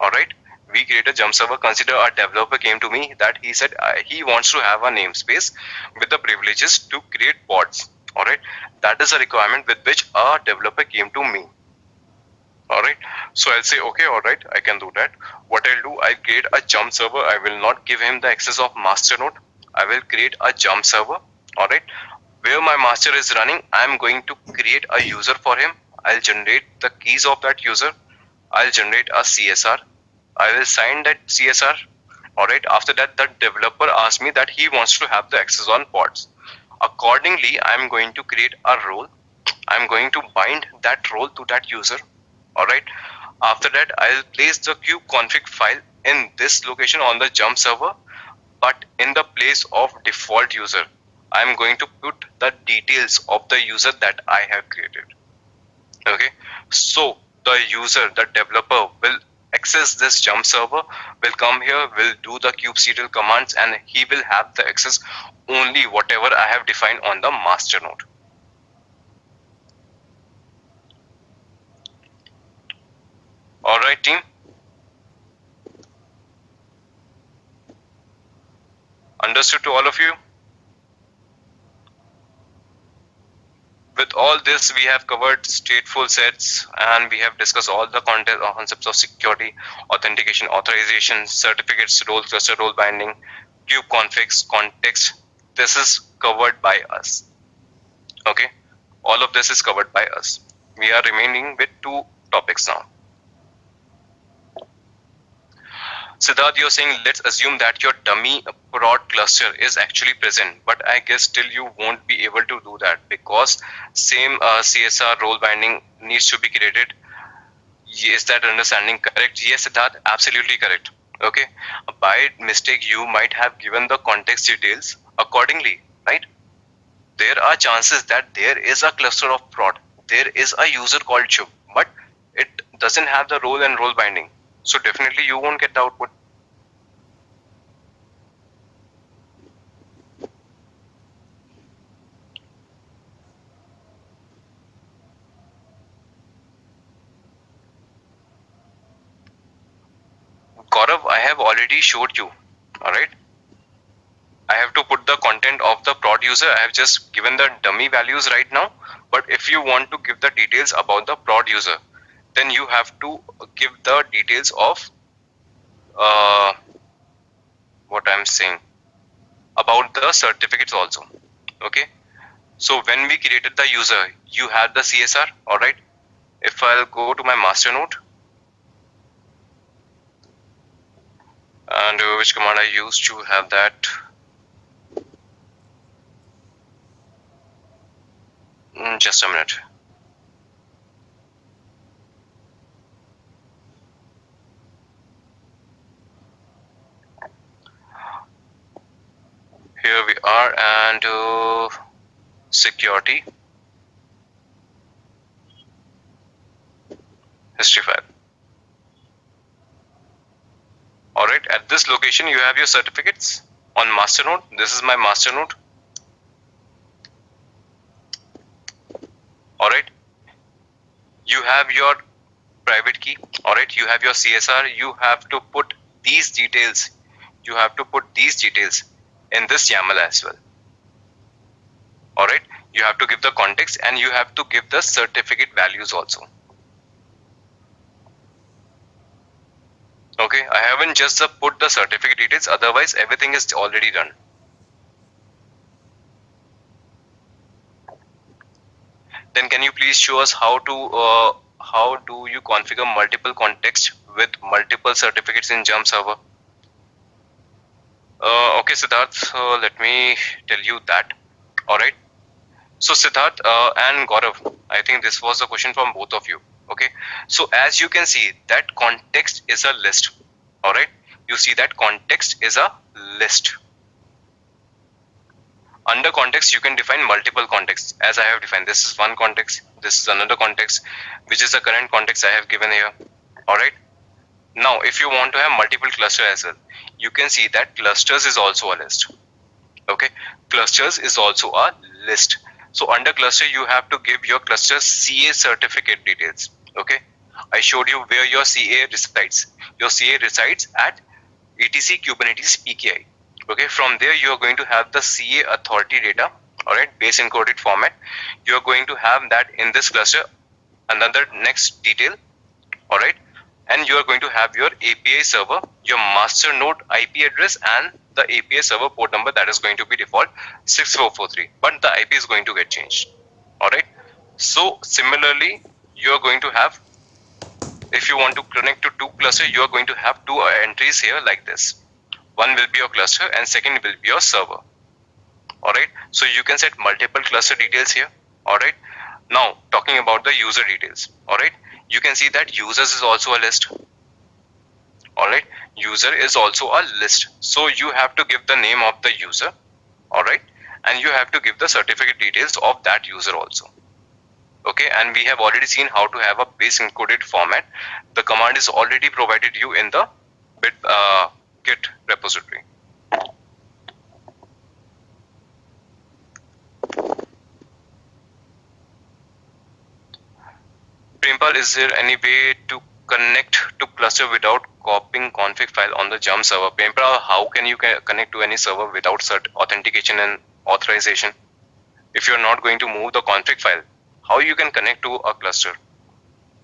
alright, we create a jump server. Consider a developer came to me that he said he wants to have a namespace with the privileges to create pods. Alright, that is a requirement with which a developer came to me. Alright, so I'll say okay, alright, I can do that. What I'll do, I'll create a jump server. I will not give him the access of master node. I will create a jump server. Alright, where my master is running, I'm going to create a user for him. I'll generate the keys of that user. I'll generate a CSR. I will sign that CSR. Alright, after that, the developer asks me that he wants to have the access on pods. Accordingly, I'm going to create a role. I'm going to bind that role to that user. Alright. After that, I'll place the kubeconfig file in this location on the jump server, but in the place of default user, I'm going to put the details of the user that I have created. Okay. So the user, the developer will access this jump server, will come here, will do the kubectl commands, and he will have the access only whatever I have defined on the master node. Alright team. Understood to all of you? With all this, we have covered stateful sets and we have discussed all the concepts of security, authentication, authorization, certificates, role cluster, role binding, kube configs, context. This is covered by us. Okay, all of this is covered by us. We are remaining with two topics now. Siddharth, you're saying let's assume that your dummy prod cluster is actually present, but I guess still you won't be able to do that because same CSR role binding needs to be created. Is that understanding correct? Yes, Siddharth, absolutely correct. Okay, by mistake you might have given the context details accordingly, right? There are chances that there is a cluster of prod, there is a user called Shub, but it doesn't have the role and role binding. So definitely you won't get the output. Gaurav, I have already showed you. All right. I have to put the content of the prod user. I have just given the dummy values right now. But if you want to give the details about the prod user, then you have to give the details of what I'm saying about the certificates also. Okay. So when we created the user, you had the CSR. All right. If I'll go to my master node, and which command I used to have that. Just a minute. Here we are, and security history file. All right, at this location you have your certificates on master node. This is my master node. All right, you have your private key. All right, you have your CSR. You have to put these details. You have to put these details in this YAML as well. All right, you have to give the context and you have to give the certificate values also. Okay, I haven't just put the certificate details, otherwise everything is already done. Then can you please show us how do you configure multiple contexts with multiple certificates in Jump server? Okay, Siddharth, let me tell you that. All right. So Siddharth and Gaurav, I think this was a question from both of you. Okay. So as you can see, that context is a list. All right. You see that context is a list. Under context, you can define multiple contexts as I have defined. This is one context. This is another context, which is the current context I have given here. All right. Now, if you want to have multiple cluster as well, you can see that clusters is also a list. Okay. Clusters is also a list. So under cluster, you have to give your cluster CA certificate details. Okay. I showed you where your CA resides. Your CA resides at etc Kubernetes PKI. Okay, from there you are going to have the CA authority data, all right, base encoded format. You are going to have that in this cluster, another next detail, all right, and you are going to have your API server, your master node IP address, and the API server port number that is going to be default 6443, but the IP is going to get changed, all right. So similarly, you are going to have, if you want to connect to two cluster, you are going to have two entries here like this. One will be your cluster and second will be your server. All right. So you can set multiple cluster details here. All right. Now talking about the user details. All right. You can see that users is also a list. All right. User is also a list. So you have to give the name of the user. All right. And you have to give the certificate details of that user also. Okay. And we have already seen how to have a base encoded format. The command is already provided you in the Git repository. Prempal, is there any way to connect to cluster without copying config file on the Jump server? Prempal, how can you connect to any server without authentication and authorization? If you're not going to move the config file, how you can connect to a cluster?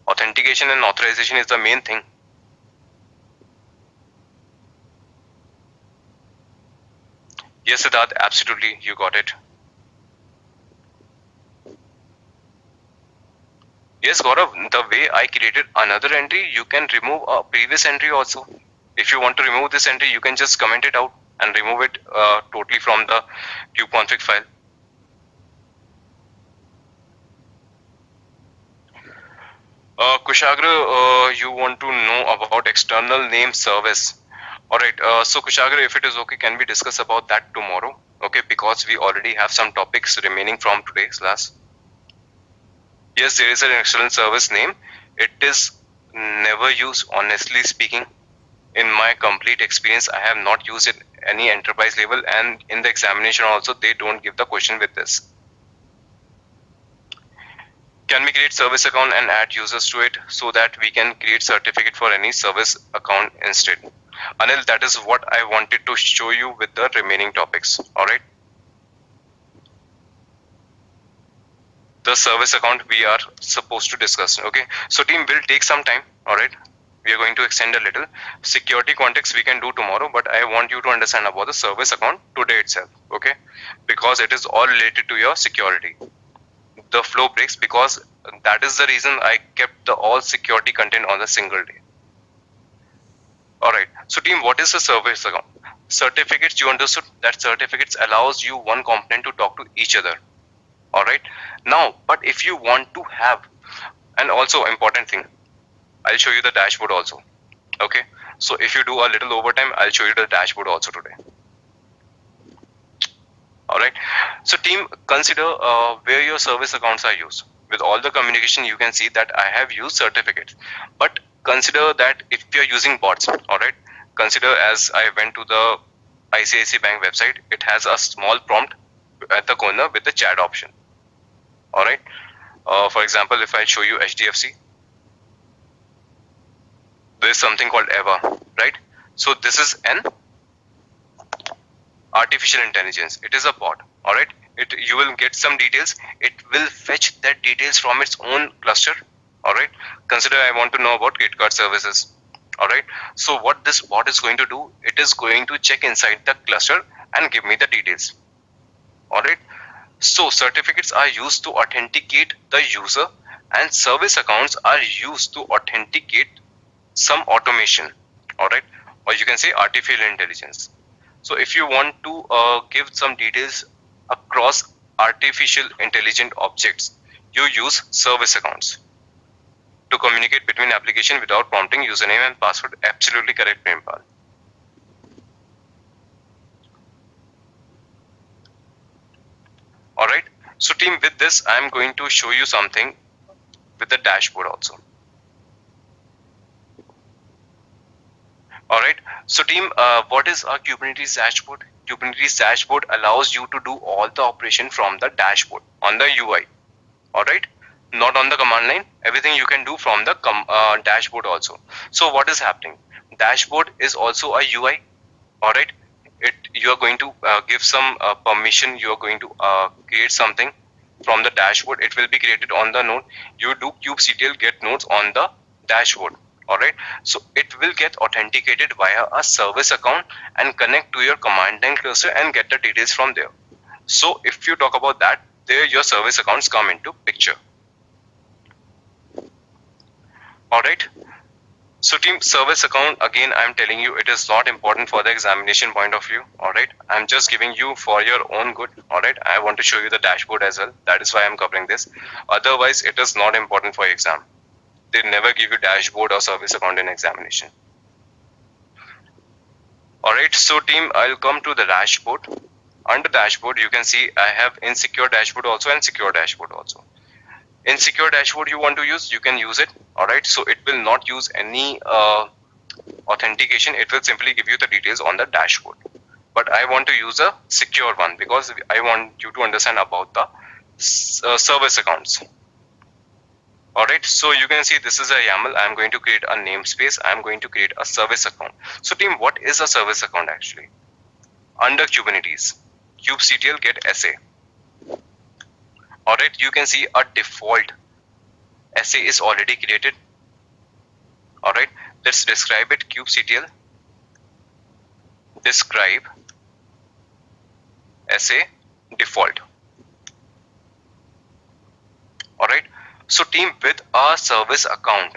Authentication and authorization is the main thing. Yes, Siddharth, absolutely, you got it. Yes, Gaurav, the way I created another entry, you can remove a previous entry also. If you want to remove this entry, you can just comment it out and remove it totally from the kubeconfig file. Kushagra, you want to know about external name service. All right, so Kushagra, if it is okay, can we discuss about that tomorrow? Okay, because we already have some topics remaining from today's class. Yes, there is an external service name. It is never used, honestly speaking. In my complete experience, I have not used it any enterprise level, and in the examination also, they don't give the question with this. Can we create service account and add users to it so that we can create certificate for any service account instead? Anil, that is what I wanted to show you with the remaining topics. All right. The service account we are supposed to discuss. Okay. So team will take some time. All right. We are going to extend a little. Security context we can do tomorrow, but I want you to understand about the service account today itself. Okay. Because it is all related to your security. The flow breaks because that is the reason I kept the all security content on a single day. Alright, so team, what is the service account? Certificates, you understood that certificates allows you one component to talk to each other. Alright, now, but if you want to have, and also important thing, I'll show you the dashboard also. Okay, so if you do a little overtime, I'll show you the dashboard also today. Alright, so team, consider where your service accounts are used. With all the communication, you can see that I have used certificates, but consider that if you're using bots, alright, consider as I went to the ICICI Bank website, it has a small prompt at the corner with the chat option. Alright, for example, if I show you HDFC, there is something called EVA, right? So this is an artificial intelligence. It is a bot. All right. You will get some details. It will fetch that details from its own cluster. All right. Consider I want to know about credit card services. All right. So what this bot is going to do, it is going to check inside the cluster and give me the details. All right. So certificates are used to authenticate the user, and service accounts are used to authenticate some automation. All right. Or you can say artificial intelligence. So if you want to give some details across artificial intelligent objects, you use service accounts to communicate between application without prompting username and password. Absolutely correct, Prempal. All right. So team, with this, I am going to show you something with the dashboard also. All right. So team, what is a Kubernetes dashboard? Kubernetes dashboard allows you to do all the operation from the dashboard on the UI. All right. Not on the command line. Everything you can do from the dashboard also. So what is happening? Dashboard is also a UI. All right. You are going to give some permission. You are going to create something from the dashboard. It will be created on the node. You do kubectl get nodes on the dashboard. All right, so it will get authenticated via a service account and connect to your command line cluster and get the details from there. So if you talk about that, there your service accounts come into picture. All right. So team, service account, again, I'm telling you, it is not important for the examination point of view. All right. I'm just giving you for your own good. All right. I want to show you the dashboard as well. That is why I'm covering this. Otherwise, it is not important for exam. They never give you dashboard or service account in examination. Alright, so team, I'll come to the dashboard. Under dashboard, you can see I have insecure dashboard also and secure dashboard also. Insecure dashboard you want to use, you can use it. Alright, so it will not use any authentication. It will simply give you the details on the dashboard. But I want to use a secure one because I want you to understand about the service accounts. Alright, so you can see this is a YAML. I'm going to create a namespace. I'm going to create a service account. So team, what is a service account actually? Under Kubernetes, kubectl get SA. Alright, you can see a default SA is already created. Alright, let's describe it. Kubectl describe SA default. Alright. So team, with our service account,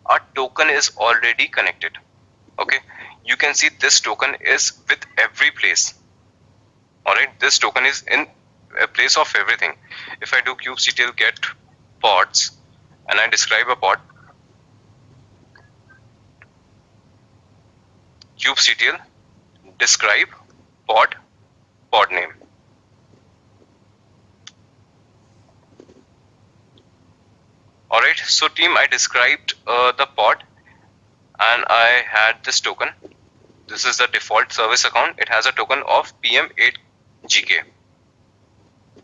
our token is already connected. Okay, you can see this token is with every place. All right, this token is in a place of everything. If I do kubectl get pods and I describe a pod, kubectl describe pod name. Alright, so team, I described the pod and I had this token. This is the default service account. It has a token of PM8GK.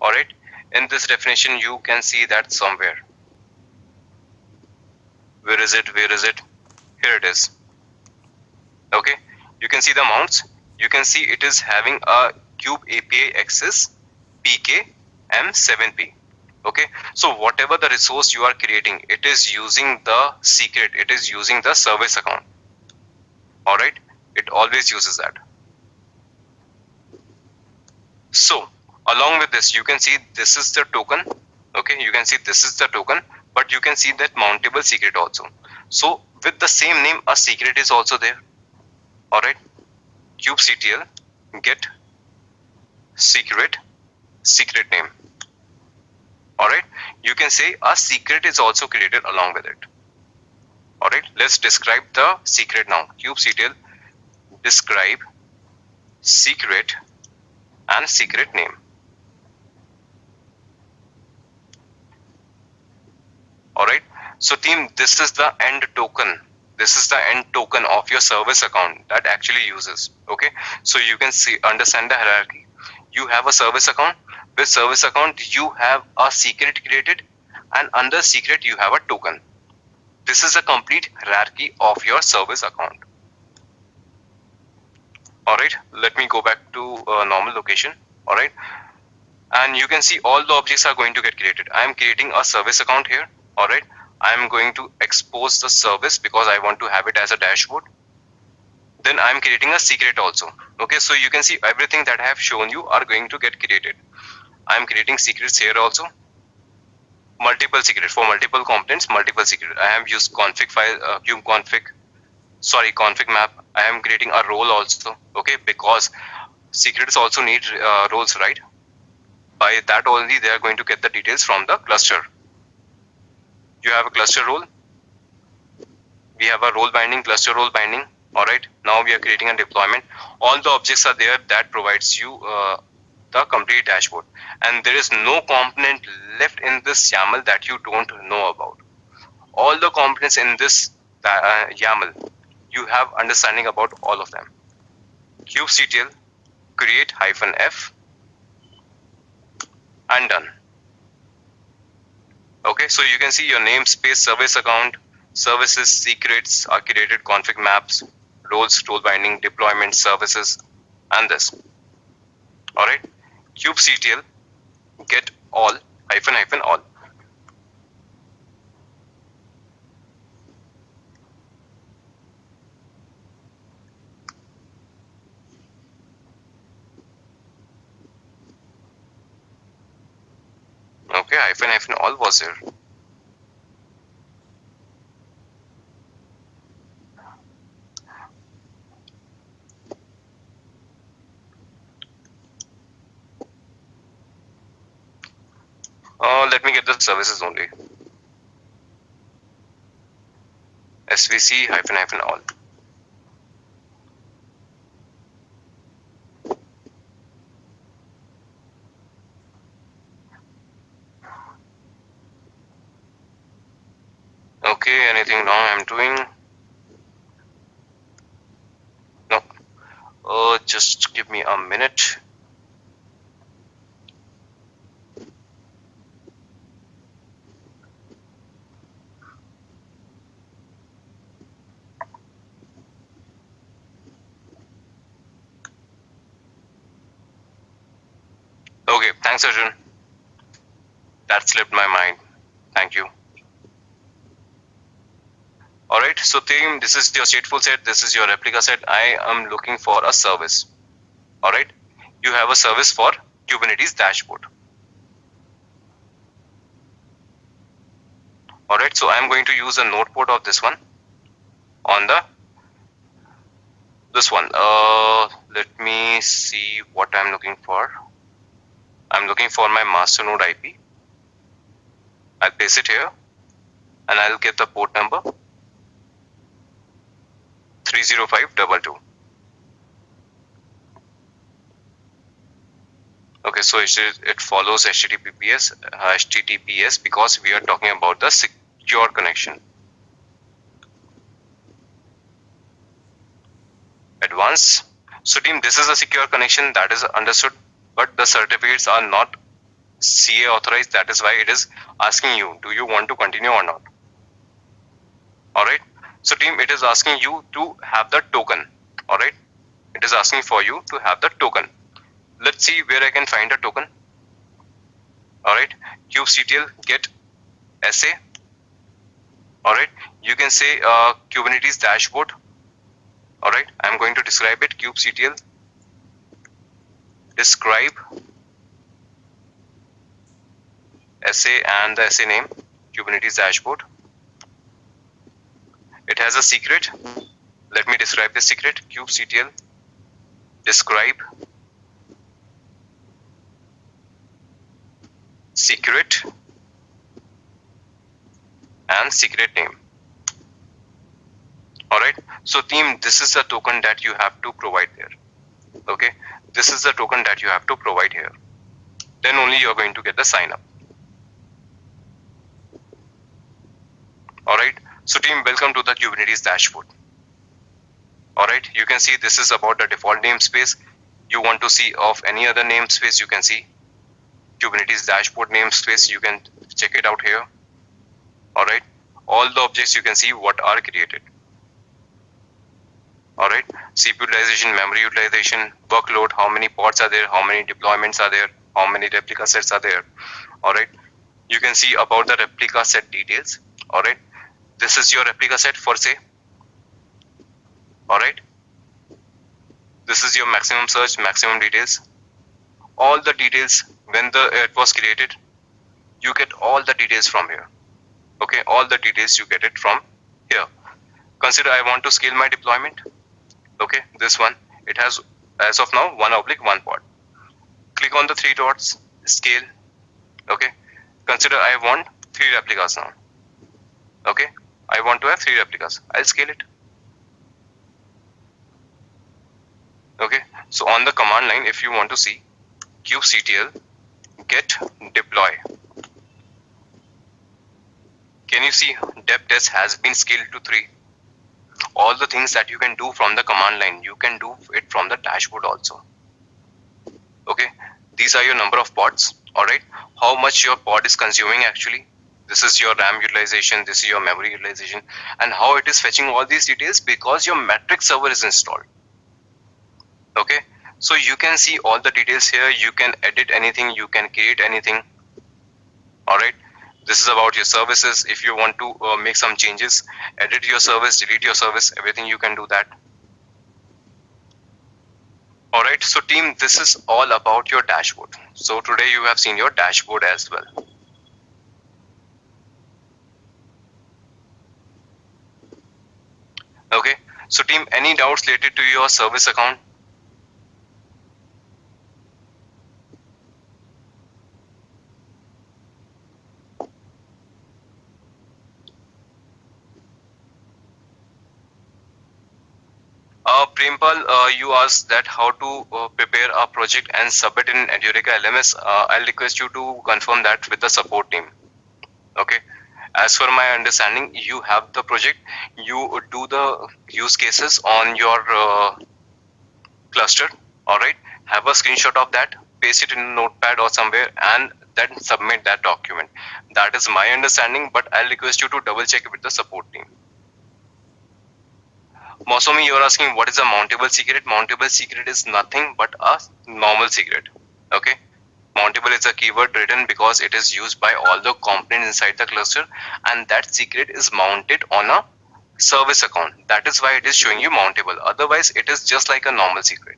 Alright, in this definition, you can see that somewhere. Where is it? Where is it? Here it is. Okay, you can see the mounts. You can see it is having a Kube API access PKM7P. Okay, so whatever the resource you are creating, it is using the secret, it is using the service account. All right, it always uses that. So along with this, you can see this is the token. Okay, you can see this is the token, but you can see that mountable secret also. So with the same name, a secret is also there. All right, kubectl get secret name. All right, you can say a secret is also created along with it. All right, let's describe the secret now. Kubectl describe secret and secret name. All right, so team, this is the end token. This is the end token of your service account that actually uses. Okay, so you can see, understand the hierarchy. You have a service account. With service account, you have a secret created, and under secret, you have a token. This is a complete hierarchy of your service account. All right, let me go back to normal location. All right, and you can see all the objects are going to get created. I am creating a service account here. All right, I am going to expose the service because I want to have it as a dashboard. Then I am creating a secret also. Okay, so you can see everything that I have shown you are going to get created. I am creating secrets here also. Multiple secret for multiple components, multiple secret. I have used config file, ConfigMap. I am creating a role also. Okay, because secrets also need roles, right? By that only they are going to get the details from the cluster. You have a cluster role. We have a role binding, cluster role binding. All right, now we are creating a deployment. All the objects are there that provides you the complete dashboard, and there is no component left in this YAML that you don't know about. All the components in this YAML, you have understanding about all of them. kubectl create -f and done. Okay, so you can see your namespace, service account, services, secrets are created, config maps, roles, role binding, deployment, services, and this. All right, kubectl get all -all. Okay, -all was there. Let me get the services only. SVC -all. Okay, anything wrong I'm doing? No. Just give me a minute. Okay, thanks Arjun. That slipped my mind. Thank you. Alright, so team, this is your stateful set, this is your replica set. I am looking for a service. Alright, you have a service for Kubernetes dashboard. Alright, so I am going to use a node port of this one on this one. Let me see what I'm looking for. I'm looking for my master node IP. I'll paste it here and I'll get the port number 30522. Okay, so it follows HTTPS because we are talking about the secure connection. Advanced. So team, this is a secure connection, that is understood, but the certificates are not CA authorized. That is why it is asking you, do you want to continue or not? All right. So team, it is asking you to have the token. All right. It is asking for you to have the token. Let's see where I can find a token. All right. kubectl get SA. All right. You can say Kubernetes dashboard. All right. I'm going to describe it. kubectl describe SA and the SA name, Kubernetes dashboard. It has a secret. Let me describe the secret. kubectl describe secret and secret name. Alright, so team, this is the token that you have to provide there. Okay, this is the token that you have to provide here. Then only you are going to get the sign up. Alright, so team, welcome to the Kubernetes dashboard. Alright, you can see this is about the default namespace. You want to see of any other namespace, you can see Kubernetes dashboard namespace, you can check it out here. Alright, all the objects you can see what are created. Alright, CPU utilization, memory utilization, workload, how many pods are there, how many deployments are there, how many replica sets are there. Alright, you can see about the replica set details. Alright, this is your replica set for say. Alright, this is your maximum search, maximum details. All the details when it was created, you get all the details from here. Okay, all the details you get it from here. Consider I want to scale my deployment. Okay, this one, it has as of now 1/1 pod. Click on the 3 dots, scale. Okay, consider I want 3 replicas now. Okay, I want to have 3 replicas. I'll scale it. Okay, so on the command line, if you want to see kubectl get deploy. Can you see dep test has been scaled to 3? All the things that you can do from the command line, you can do it from the dashboard also. Okay, these are your number of pods. Alright, how much your pod is consuming actually. This is your RAM utilization, this is your memory utilization, and how it is fetching all these details because your metric server is installed. Okay, so you can see all the details here. You can edit anything, you can create anything. Alright, this is about your services. If you want to make some changes, edit your service, delete your service, everything you can do that. Alright, so team, this is all about your dashboard. So today you have seen your dashboard as well. Okay, so team, any doubts related to your service account? Prempal, you asked that how to prepare a project and submit in Edureka LMS. I'll request you to confirm that with the support team. Okay. As for my understanding, you have the project, you do the use cases on your cluster. All right. Have a screenshot of that, paste it in a notepad or somewhere, and then submit that document. That is my understanding, but I'll request you to double check it with the support team. Mosumi, you're asking what is a mountable secret? Mountable secret is nothing but a normal secret. Okay. Mountable is a keyword written because it is used by all the components inside the cluster, and that secret is mounted on a service account. That is why it is showing you mountable. Otherwise, it is just like a normal secret.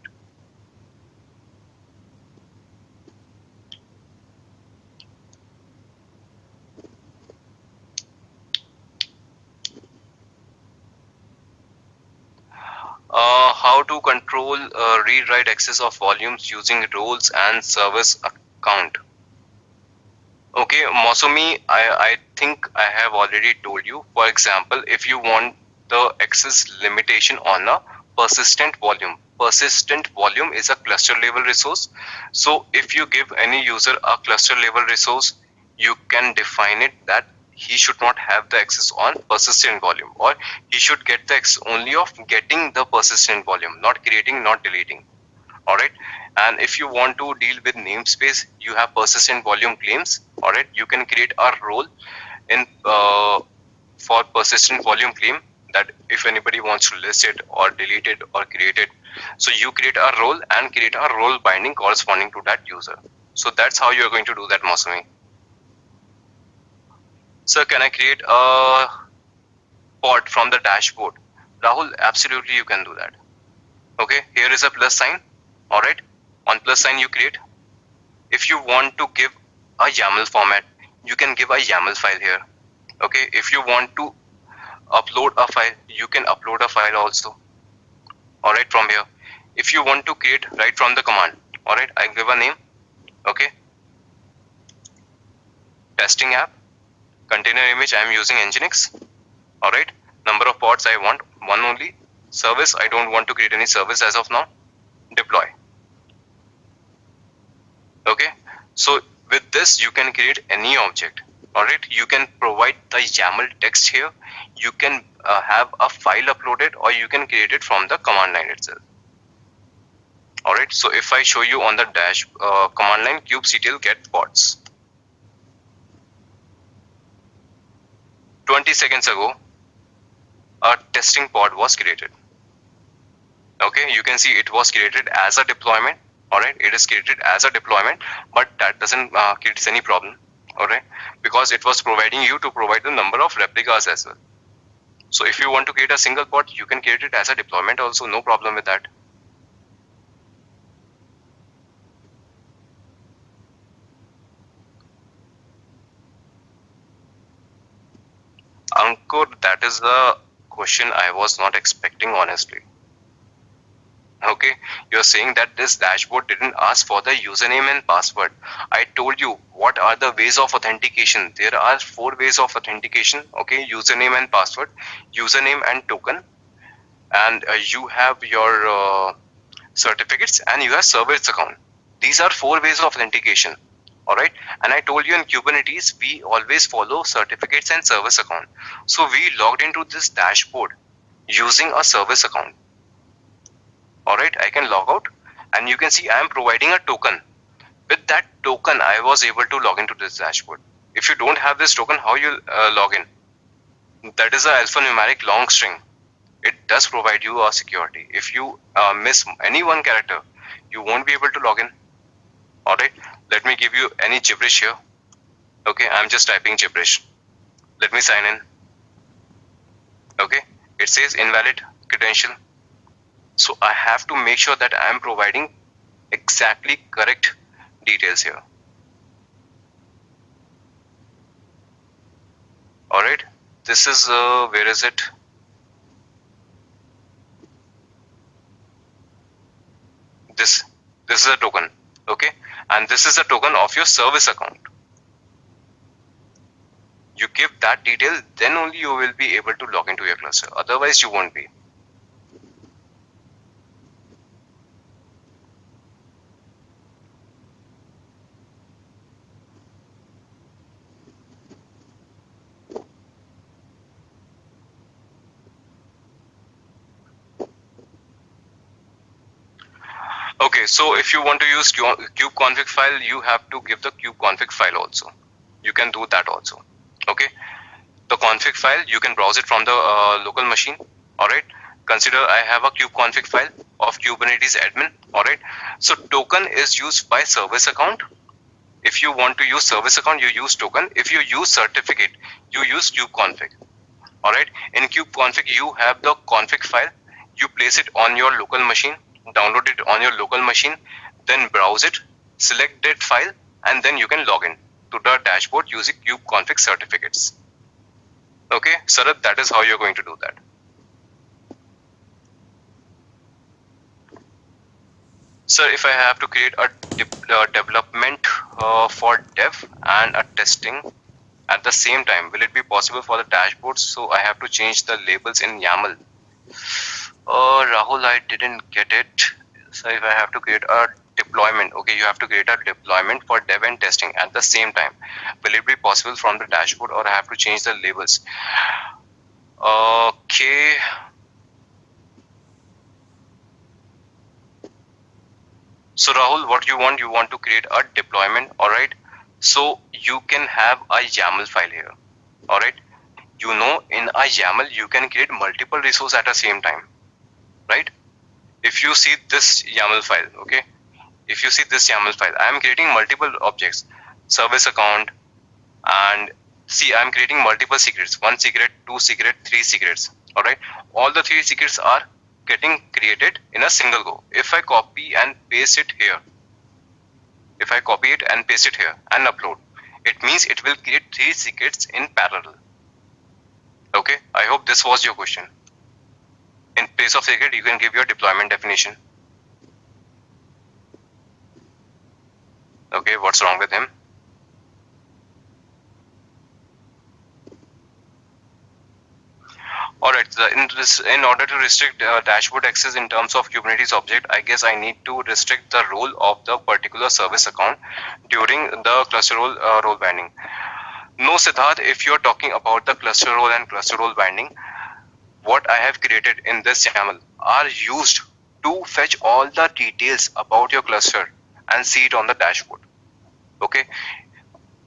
How to control read-write access of volumes using roles and service account. Okay, Mosumi, I think I have already told you. For example, if you want the access limitation on a persistent volume is a cluster level resource. So if you give any user a cluster level resource, you can define it that he should not have the access on persistent volume, or he should get the access only of getting the persistent volume, not creating, not deleting. All right. And if you want to deal with namespace, you have persistent volume claims. All right. You can create a role in for persistent volume claim, that if anybody wants to list it or delete it or create it, so you create a role and create a role binding corresponding to that user. So that's how you're going to do that, Masumi. Sir, can I create a pod from the dashboard? Rahul, absolutely you can do that. Okay, here is a plus sign. All right, on plus sign you create. If you want to give a YAML format, you can give a YAML file here. Okay, if you want to upload a file, you can upload a file also. All right, from here. If you want to create right from the command, all right, I give a name. Okay, testing app, container image, I am using Nginx. All right, number of pods I want one only. Service, I don't want to create any service as of now. Deploy. Okay, so with this you can create any object. All right, you can provide the YAML text here. You can have a file uploaded, or you can create it from the command line itself. All right, so if I show you on the dash command line kubectl get pods, 20 seconds ago a testing pod was created. Okay, you can see it was created as a deployment. All right, it is created as a deployment, but that doesn't create any problem. All right, because it was providing you to provide the number of replicas as well. So if you want to create a single pod, you can create it as a deployment also, no problem with that. Ankur, that is the question I was not expecting, honestly. Okay, you're saying that this dashboard didn't ask for the username and password. I told you what are the ways of authentication. There are 4 ways of authentication. Okay, username and password, username and token, and you have your certificates, and you have service account. These are 4 ways of authentication. All right, and I told you in Kubernetes we always follow certificates and service account. So we logged into this dashboard using a service account. All right, I can log out, and you can see I am providing a token. With that token, I was able to log into this dashboard. If you don't have this token, how you log in? That is a alphanumeric long string. It does provide you a security. If you miss any one character, you won't be able to log in. All right, let me give you any gibberish here. Okay, I'm just typing gibberish. Let me sign in. Okay, it says invalid credential. So I have to make sure that I am providing exactly correct details here. All right, this is where is it? This is a token. Okay, and this is a token of your service account. You give that detail, then only you will be able to log into your cluster. Otherwise, you won't be. Okay, so if you want to use kubeconfig file, you have to give the kubeconfig file also. You can do that also. Okay, the config file, you can browse it from the local machine. All right, consider I have a kubeconfig file of Kubernetes admin. All right, so token is used by service account. If you want to use service account, you use token. If you use certificate, you use kubeconfig. All right, in kubeconfig, you have the config file. You place it on your local machine, download it on your local machine, then browse it, select that file, and then you can log in to the dashboard using kubeconfig certificates. Okay, Sarath, that is how you're going to do that. Sir, if I have to create a development for dev and a testing at the same time, will it be possible for the dashboard? So I have to change the labels in YAML. Rahul, I didn't get it. So if I have to create a deployment, okay, you have to create a deployment for dev and testing at the same time. Will it be possible from the dashboard, or I have to change the labels? Okay. So Rahul, what you want to create a deployment, all right? So you can have a YAML file here, all right? you know in a YAML you can create multiple resources at the same time, right? If you see this YAML file, okay, if you see this YAML file, I am creating multiple objects, service account, and see I am creating multiple secrets, 1 secret, 2 secret, 3 secrets. All right, all the 3 secrets are getting created in a single go. If I copy and paste it here, if I copy it and paste it here and upload, it means it will create 3 secrets in parallel. Okay, I hope this was your question. In place of secret, you can give your deployment definition. Okay, what's wrong with him? Alright, in order to restrict dashboard access in terms of Kubernetes object, I guess I need to restrict the role of the particular service account during the cluster role binding. No, Siddharth, if you're talking about the cluster role and cluster role binding, what I have created in this YAML are used to fetch all the details about your cluster and see it on the dashboard. Okay,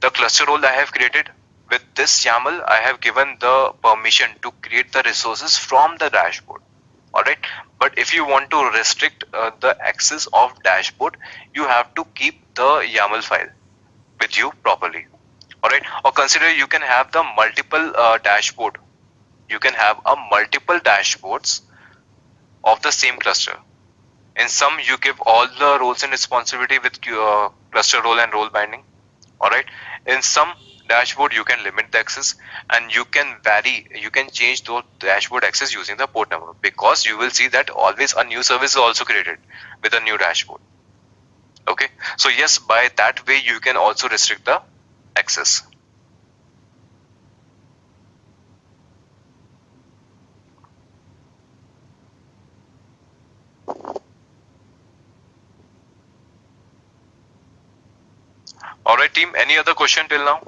the cluster role I have created, with this YAML, I have given the permission to create the resources from the dashboard. Alright, but if you want to restrict the access of dashboard, you have to keep the YAML file with you properly. Alright, or consider you can have the multiple dashboard. You can have a multiple dashboards of the same cluster. In some, you give all the roles and responsibility with cluster role and role binding. Alright, in some dashboard you can limit the access, and you can vary, you can change those dashboard access using the port number, because you will see that always a new service is also created with a new dashboard. Okay, so yes, by that way you can also restrict the access. Alright team, any other question till now?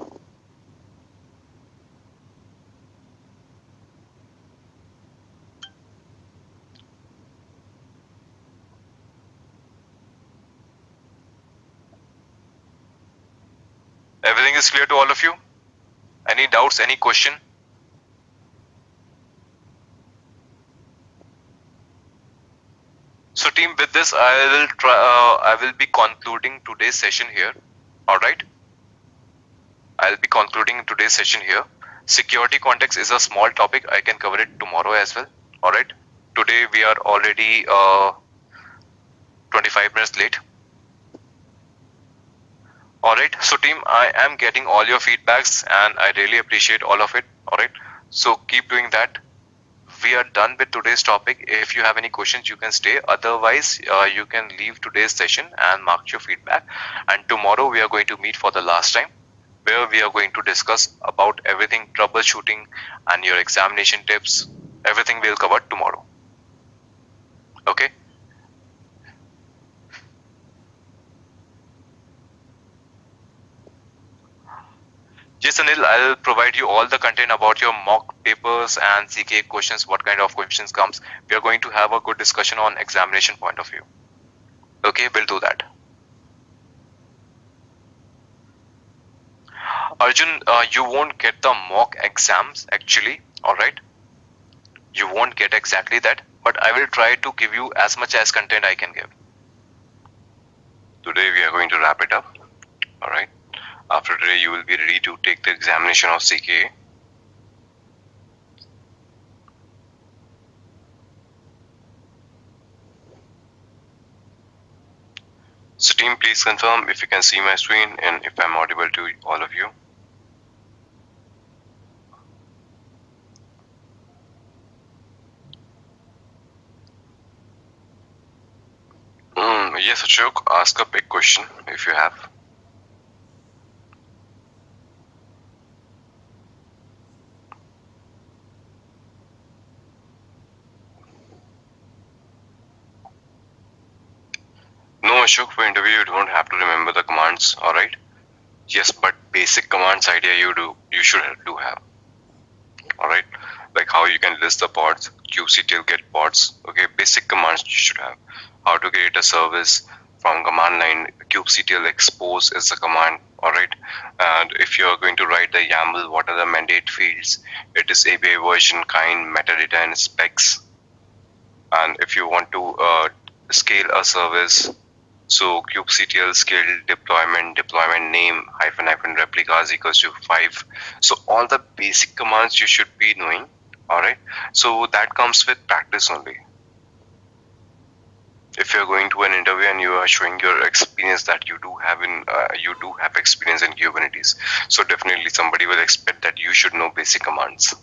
Everything is clear to all of you? Any doubts, any question? So team, with this I will be concluding today's session here. Alright, I'll be concluding today's session here. Security context is a small topic, I can cover it tomorrow as well. Alright, today we are already 25 minutes late. Alright, so team, I am getting all your feedbacks and I really appreciate all of it. Alright, so keep doing that. We are done with today's topic. If you have any questions, you can stay. Otherwise, you can leave today's session and mark your feedback. And tomorrow we are going to meet for the last time, where we are going to discuss about everything troubleshooting and your examination tips. Everything we'll cover tomorrow. Okay. Yes, Anil, I'll provide you all the content about your mock papers and CKA questions, what kind of questions comes. We are going to have a good discussion on examination point of view. Okay, we'll do that. Arjun, you won't get the mock exams actually, alright? You won't get exactly that, but I will try to give you as much as content I can give. Today we are going to wrap it up, alright? After today, you will be ready to take the examination of CKA. So team, please confirm if you can see my screen and if I'm audible to all of you. Yes, Ashok, ask a big question if you have. No, Ashok, for interview you don't have to remember the commands, alright? Yes, but basic commands idea you should do have. Alright? Like how you can list the pods, kubectl get pods, okay, basic commands you should have. How to create a service from command line, kubectl expose is the command, all right? And if you're going to write the YAML, what are the mandate fields? It is API version, kind, metadata, and specs. And if you want to scale a service, so kubectl scale deployment name -- replicas equals to 5. So all the basic commands you should be knowing, all right? So that comes with practice only. If you're going to an interview and you are showing your experience that you do have experience in Kubernetes, so definitely somebody will expect that you should know basic commands.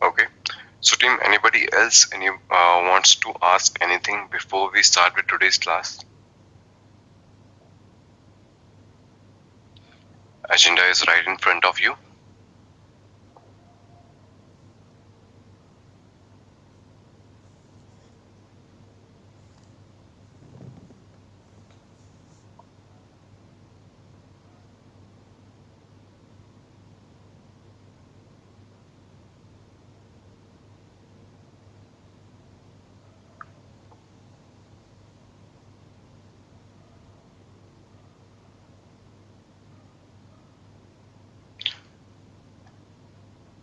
Okay. So team, anybody else wants to ask anything before we start with today's class? Agenda is right in front of you.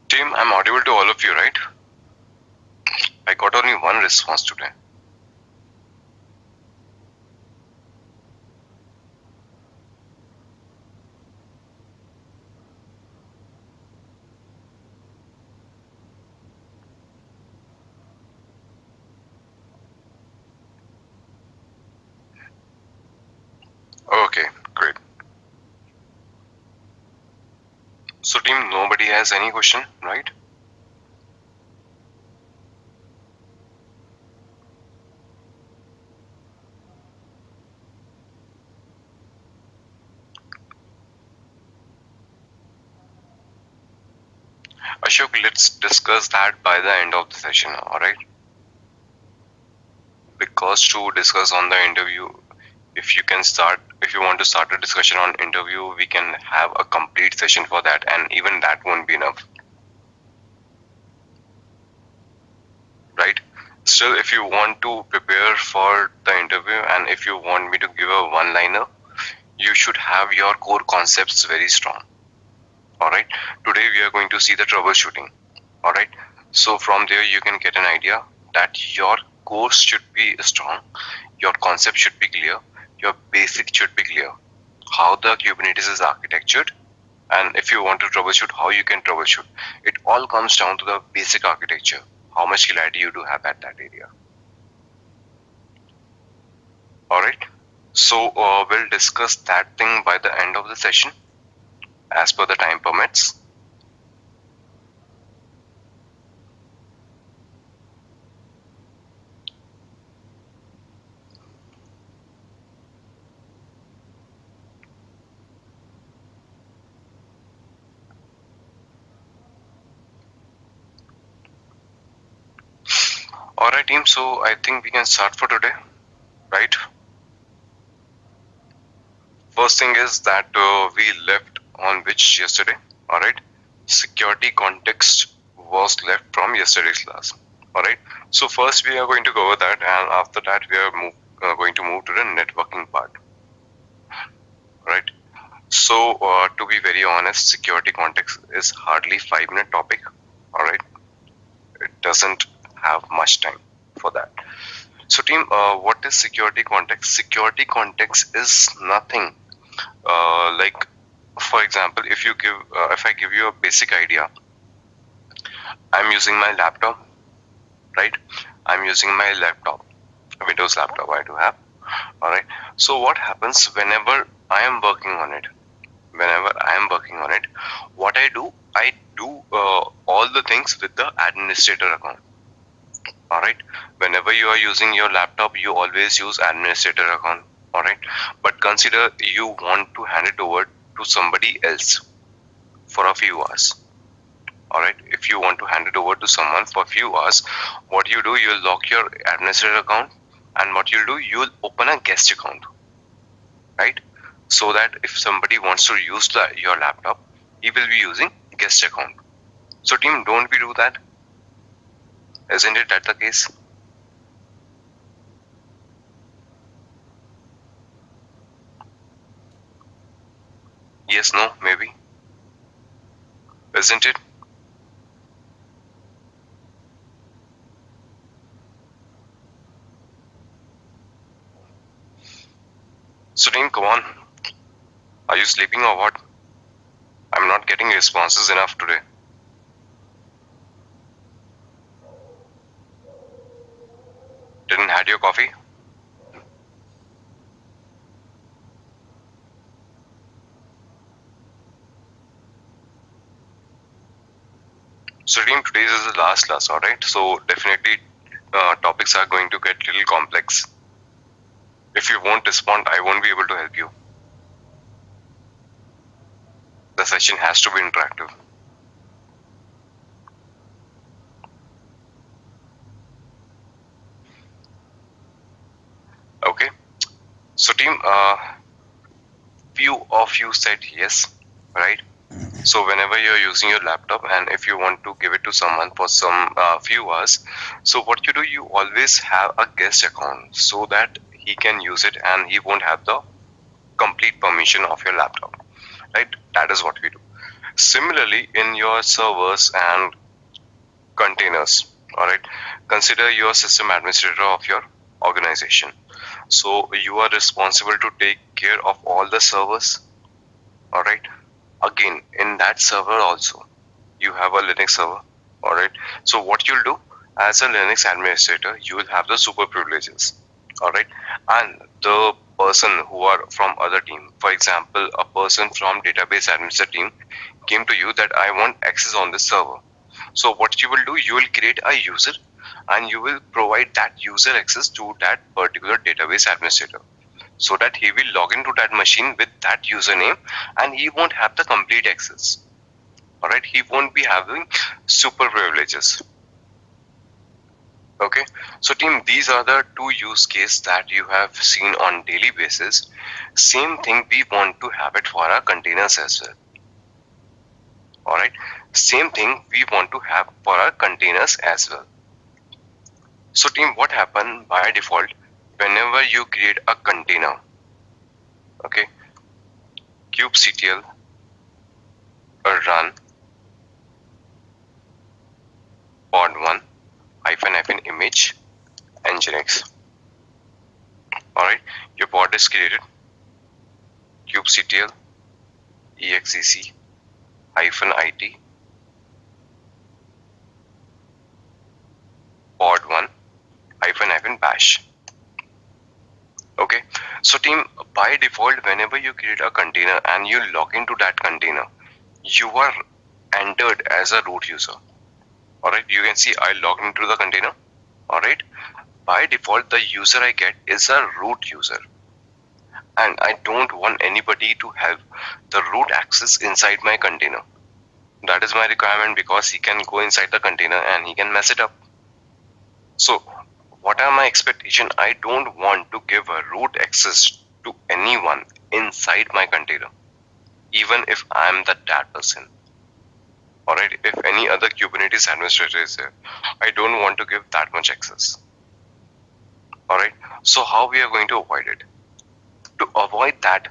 Team, I'm audible to all of you, right? I got only one response today. Okay, great. So team, nobody has any question, right? Ashok, let's discuss that by the end of the session, alright? Because to discuss on the interview, if you want to start a discussion on interview, we can have a complete session for that, and even that won't be enough. Right? Still, if you want to prepare for the interview and if you want me to give a one-liner, you should have your core concepts very strong. Alright? Today we are going to see the troubleshooting. Alright? So from there you can get an idea that your core should be strong, your concept should be clear, your basic should be clear, how the Kubernetes is architectured, and if you want to troubleshoot, how you can troubleshoot. It all comes down to the basic architecture, how much clarity you do have at that area. Alright, so we'll discuss that thing by the end of the session as per the time permits. Alright team, so I think we can start for today, right? First thing is that we left on which yesterday, alright? Security context was left from yesterday's class, alright? So first we are going to go over that, and after that we are going to move to the networking part, right? So to be very honest, security context is hardly 5-minute topic, alright? It doesn't have much time for that. So team, what is security context? Security context is nothing like, for example, if I give you a basic idea, I'm using my laptop, right? I'm using my laptop, Windows laptop I do have, alright? So what happens whenever I am working on it? What I do all the things with the administrator account. Alright, whenever you are using your laptop, you always use administrator account. Alright, but consider you want to hand it over to somebody else for a few hours. Alright, if you want to hand it over to someone for a few hours, what you do, you'll lock your administrator account, and what you'll do, you'll open a guest account. Right? so that if somebody wants to use your laptop, he will be using guest account. So team, don't we do that? Isn't it that the case? Yes, no, maybe. Isn't it? So team, come on. Are you sleeping or what? I'm not getting responses enough today. Didn't had your coffee? So team, today is the last class, alright? So definitely topics are going to get a little complex. If you won't respond, I won't be able to help you. The session has to be interactive. Okay. So team, few of you said yes, right? So whenever you're using your laptop and if you want to give it to someone for some few hours, so what you do, you always have a guest account so that he can use it and he won't have the complete permission of your laptop, right? That is what we do. Similarly, in your servers and containers, all right, consider your system administrator of your organization. So you are responsible to take care of all the servers, all right. Again, in that server also, you have a Linux server, all right. So what you'll do as a Linux administrator, you will have the super privileges, all right. And the person who are from other team, for example, a person from database administrator team came to you that I want access on this server. So what you will do, you will create a user and you will provide that user access to that particular database administrator, so that he will log into that machine with that username and he won't have the complete access. All right, he won't be having super privileges. Okay, so team, these are the two use cases that you have seen on daily basis. Same thing we want to have it for our containers as well. All right, same thing we want to have for our containers as well. So team, what happened by default whenever you create a container? Okay, kubectl run pod1 -- image nginx. All right, your pod is created. kubectl exec -it pod1 -bash. Okay, so team, by default, whenever you create a container and you log into that container, you are entered as a root user. All right, you can see I logged into the container. All right, by default, the user I get is a root user, and I don't want anybody to have the root access inside my container. That is my requirement, because he can go inside the container and he can mess it up. So what are my expectations? I don't want to give a root access to anyone inside my container, even if I am that person. All right, if any other Kubernetes administrator is there, I don't want to give that much access. All right, so how we are going to avoid it? To avoid that,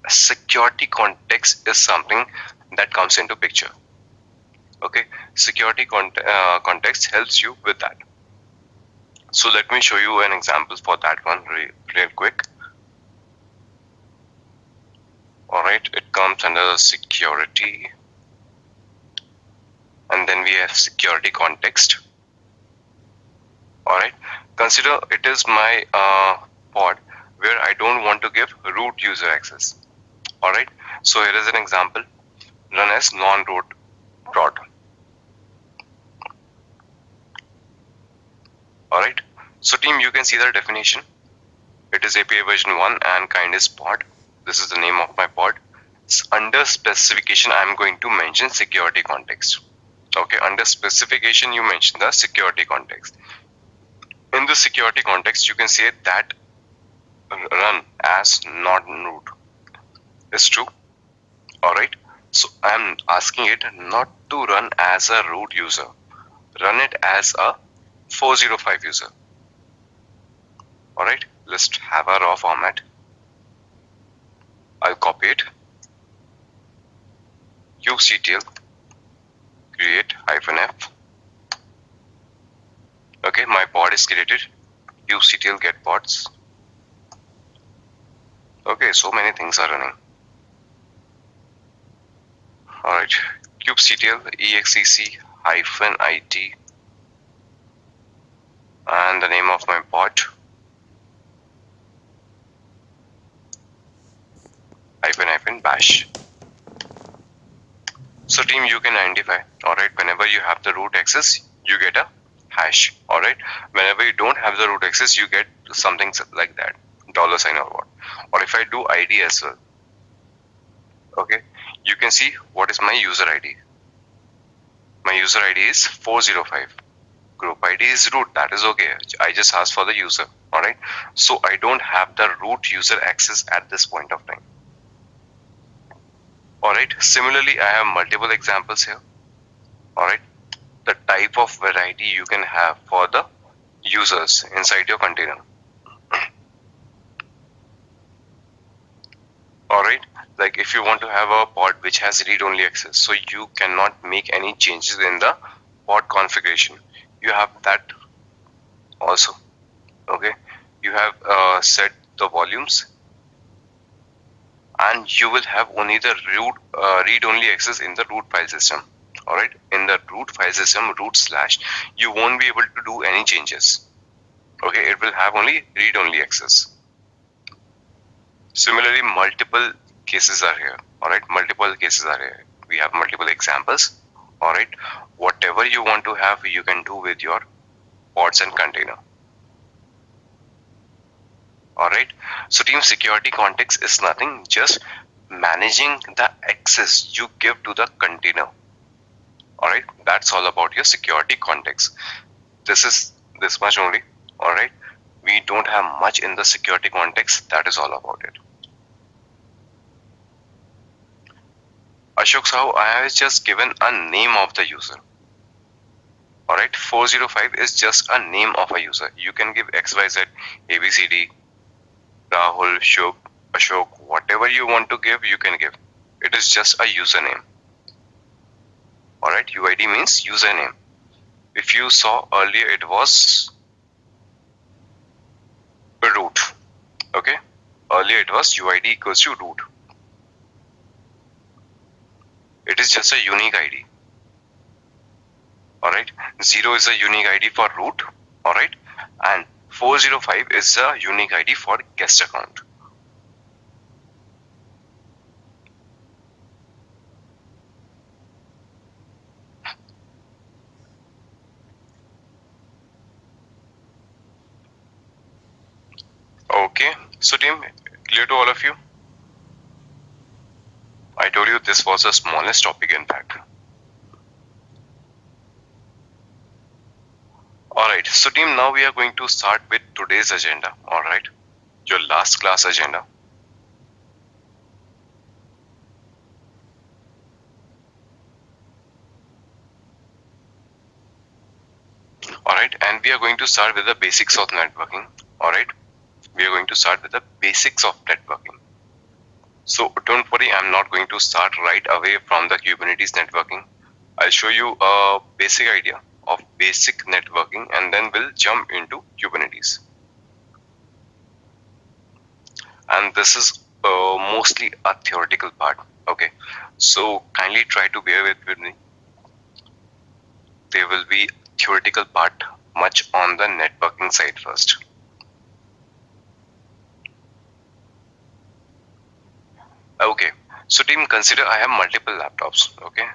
security context is something that comes into picture. Okay, security context helps you with that. So let me show you an example for that one real quick. All right, it comes under security, and then we have security context. All right, consider it is my pod where I don't want to give root user access. All right, so here is an example. Run as non-root prod. All right, so team, you can see the definition. It is API version 1 and kind is pod. This is the name of my pod. Under specification, I'm going to mention security context. Okay, under specification, you mention the security context. In the security context, you can say that run as non-root. is true. Alright, so I am asking it not to run as a root user. Run it as a 405 user. Alright, let's have a raw format. I'll copy it. kubectl create -f. Okay, my pod is created. kubectl get pods. Okay, so many things are running. Alright, kubectl exec-it and the name of my pod -bash. So team, you can identify, alright, whenever you have the root access, you get a hash, alright. Whenever you don't have the root access, you get something like that, $sign or what. Or if I do ID as well, okay, you can see what is my user ID. My user ID is 405. Group ID is root, that is okay. I just asked for the user, alright. So I don't have the root user access at this point of time. Alright, similarly, I have multiple examples here. Alright, the type of variety you can have for the users inside your container. Alright, like if you want to have a pod which has read-only access, so you cannot make any changes in the pod configuration. You have that also. Okay, you have set the volumes, and you will have only the root read-only access in the root file system. Alright, in the root file system, root/, you won't be able to do any changes. Okay, it will have only read-only access. Similarly, multiple cases are here. Alright, multiple cases are here. We have multiple examples. Alright, whatever you want to have, you can do with your pods and container. Alright, so team, security context is nothing, just managing the access you give to the container. Alright, that's all about your security context. This is this much only. Alright, we don't have much in the security context, that is all about it. Ashok Sahu, I have just given a name of the user. Alright, 405 is just a name of a user. You can give XYZ, ABCD, Rahul, Shuk, Ashok, whatever you want to give, you can give. It is just a username. Alright, UID means username. If you saw earlier, it was root. Okay, earlier it was UID equals to root. It is just a unique ID. Alright, 0 is a unique ID for root. Alright, and 405 is a unique ID for guest account. Okay, so team, clear to all of you? I told you this was the smallest topic in fact. Alright, so team, now we are going to start with today's agenda. Alright, your last class agenda. Alright, and we are going to start with the basics of networking. Alright, we are going to start with the basics of networking. So don't worry, I'm not going to start right away from the Kubernetes networking. I'll show you a basic idea of basic networking and then we'll jump into Kubernetes. And this is mostly a theoretical part. Okay, so kindly try to bear with me. There will be theoretical part much on the networking side first. Okay, so team, consider I have multiple laptops, okay,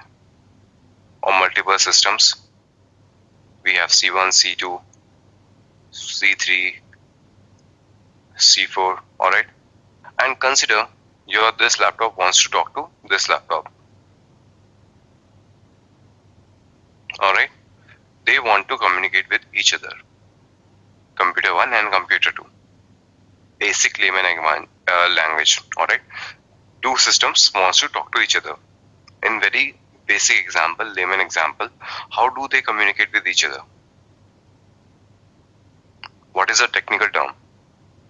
or multiple systems. We have C1, C2, C3, C4, alright, and consider this laptop wants to talk to this laptop. Alright, they want to communicate with each other, computer 1 and computer 2, basic layman language. Alright, two systems wants to talk to each other. In very basic example, layman example, how do they communicate with each other? What is a technical term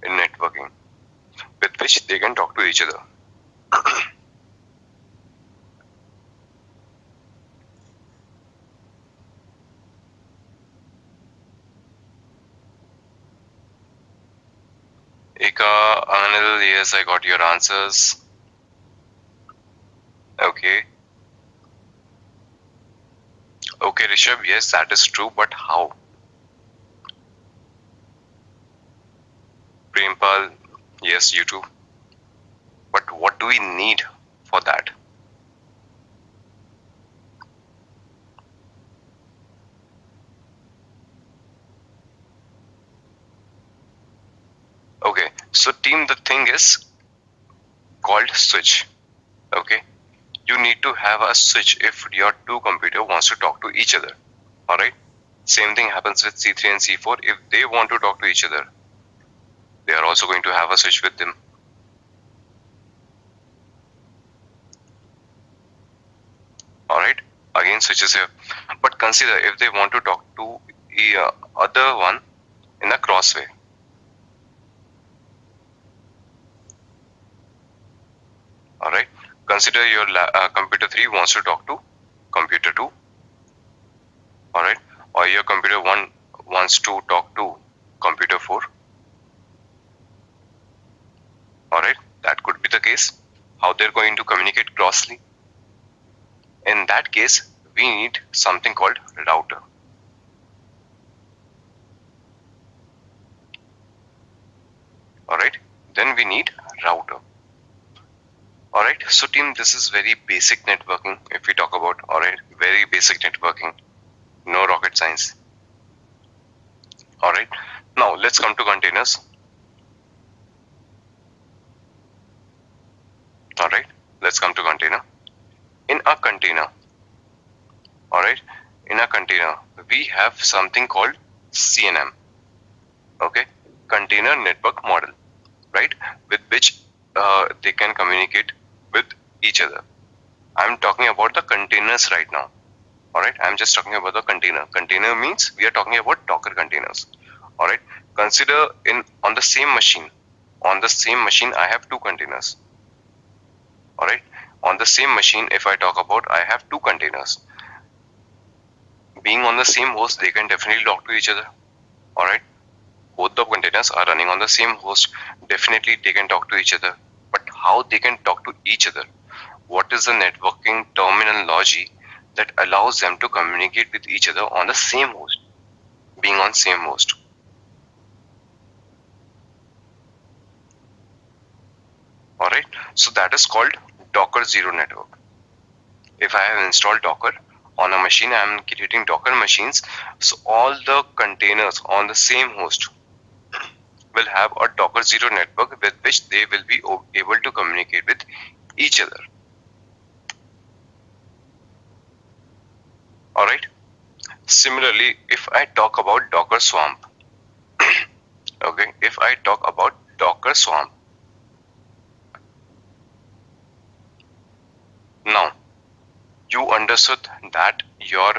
in networking with which they can talk to each other? Eka, Anil, yes, I got your answers. Okay. Okay, Rishabh, yes, that is true, but how? Prempal, yes, you too. But what do we need for that? Okay, so team, the thing is called switch. Okay, you need to have a switch if your two computer wants to talk to each other. All right, same thing happens with C3 and C4. If they want to talk to each other, they are also going to have a switch with them. All right, again switches here. But consider if they want to talk to the other one in a crossway. All right, consider your computer 3 wants to talk to computer 2. All right, or your computer 1 wants to talk to computer 4. All right, that could be the case. How they're going to communicate crossly? In that case, we need something called router. All right, then we need router. All right, so team, this is very basic networking if we talk about, all right, very basic networking, no rocket science. All right, now let's come to containers. All right, let's come to container. In a container, all right, in a container, we have something called CNM, okay, container network model, right, with which they can communicate with each other. I'm talking about the containers right now. All right, I'm just talking about the container. Container means we are talking about Docker containers. All right, consider on the same machine. On the same machine, I have two containers. All right, on the same machine, if I talk about, I have two containers. Being on the same host, they can definitely talk to each other. All right, both the containers are running on the same host. Definitely, they can talk to each other. But how they can talk to each other? What is the networking terminology that allows them to communicate with each other on the same host, being on same host? All right, so that is called Docker Zero Network. If I have installed Docker on a machine, I am creating Docker machines, so all the containers on the same host will have a Docker Zero network with which they will be able to communicate with each other. All right. Similarly, if I talk about Docker Swamp, okay, if I talk about Docker Swamp, now you understood that your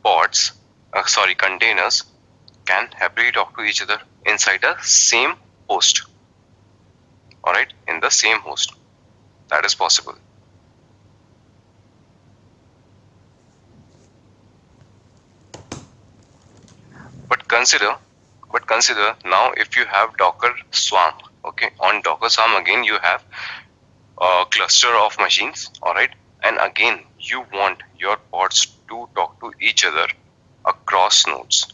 pods, containers can happily talk to each other inside a same host. All right, in the same host, that is possible. But consider now if you have Docker Swarm, okay, on Docker Swarm again you have a cluster of machines, all right, and again you want your pods to talk to each other across nodes.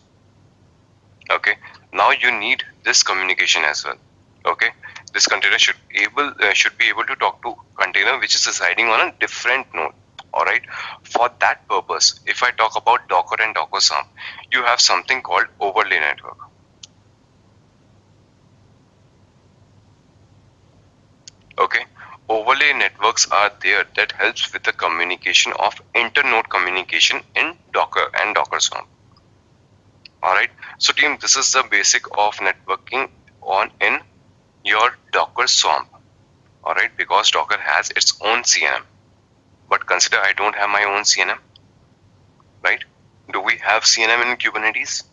Okay, now you need this communication as well. Okay, this container should be able to talk to container which is residing on a different node. All right, for that purpose, if I talk about Docker and Docker Swarm, you have something called overlay network. Okay, overlay networks are there that helps with the communication of inter-node communication in Docker and Docker Swarm. All right, so team, this is the basic of networking in your Docker Swarm. Alright, because Docker has its own CNM. But consider I don't have my own CNM, right? Do we have CNM in Kubernetes?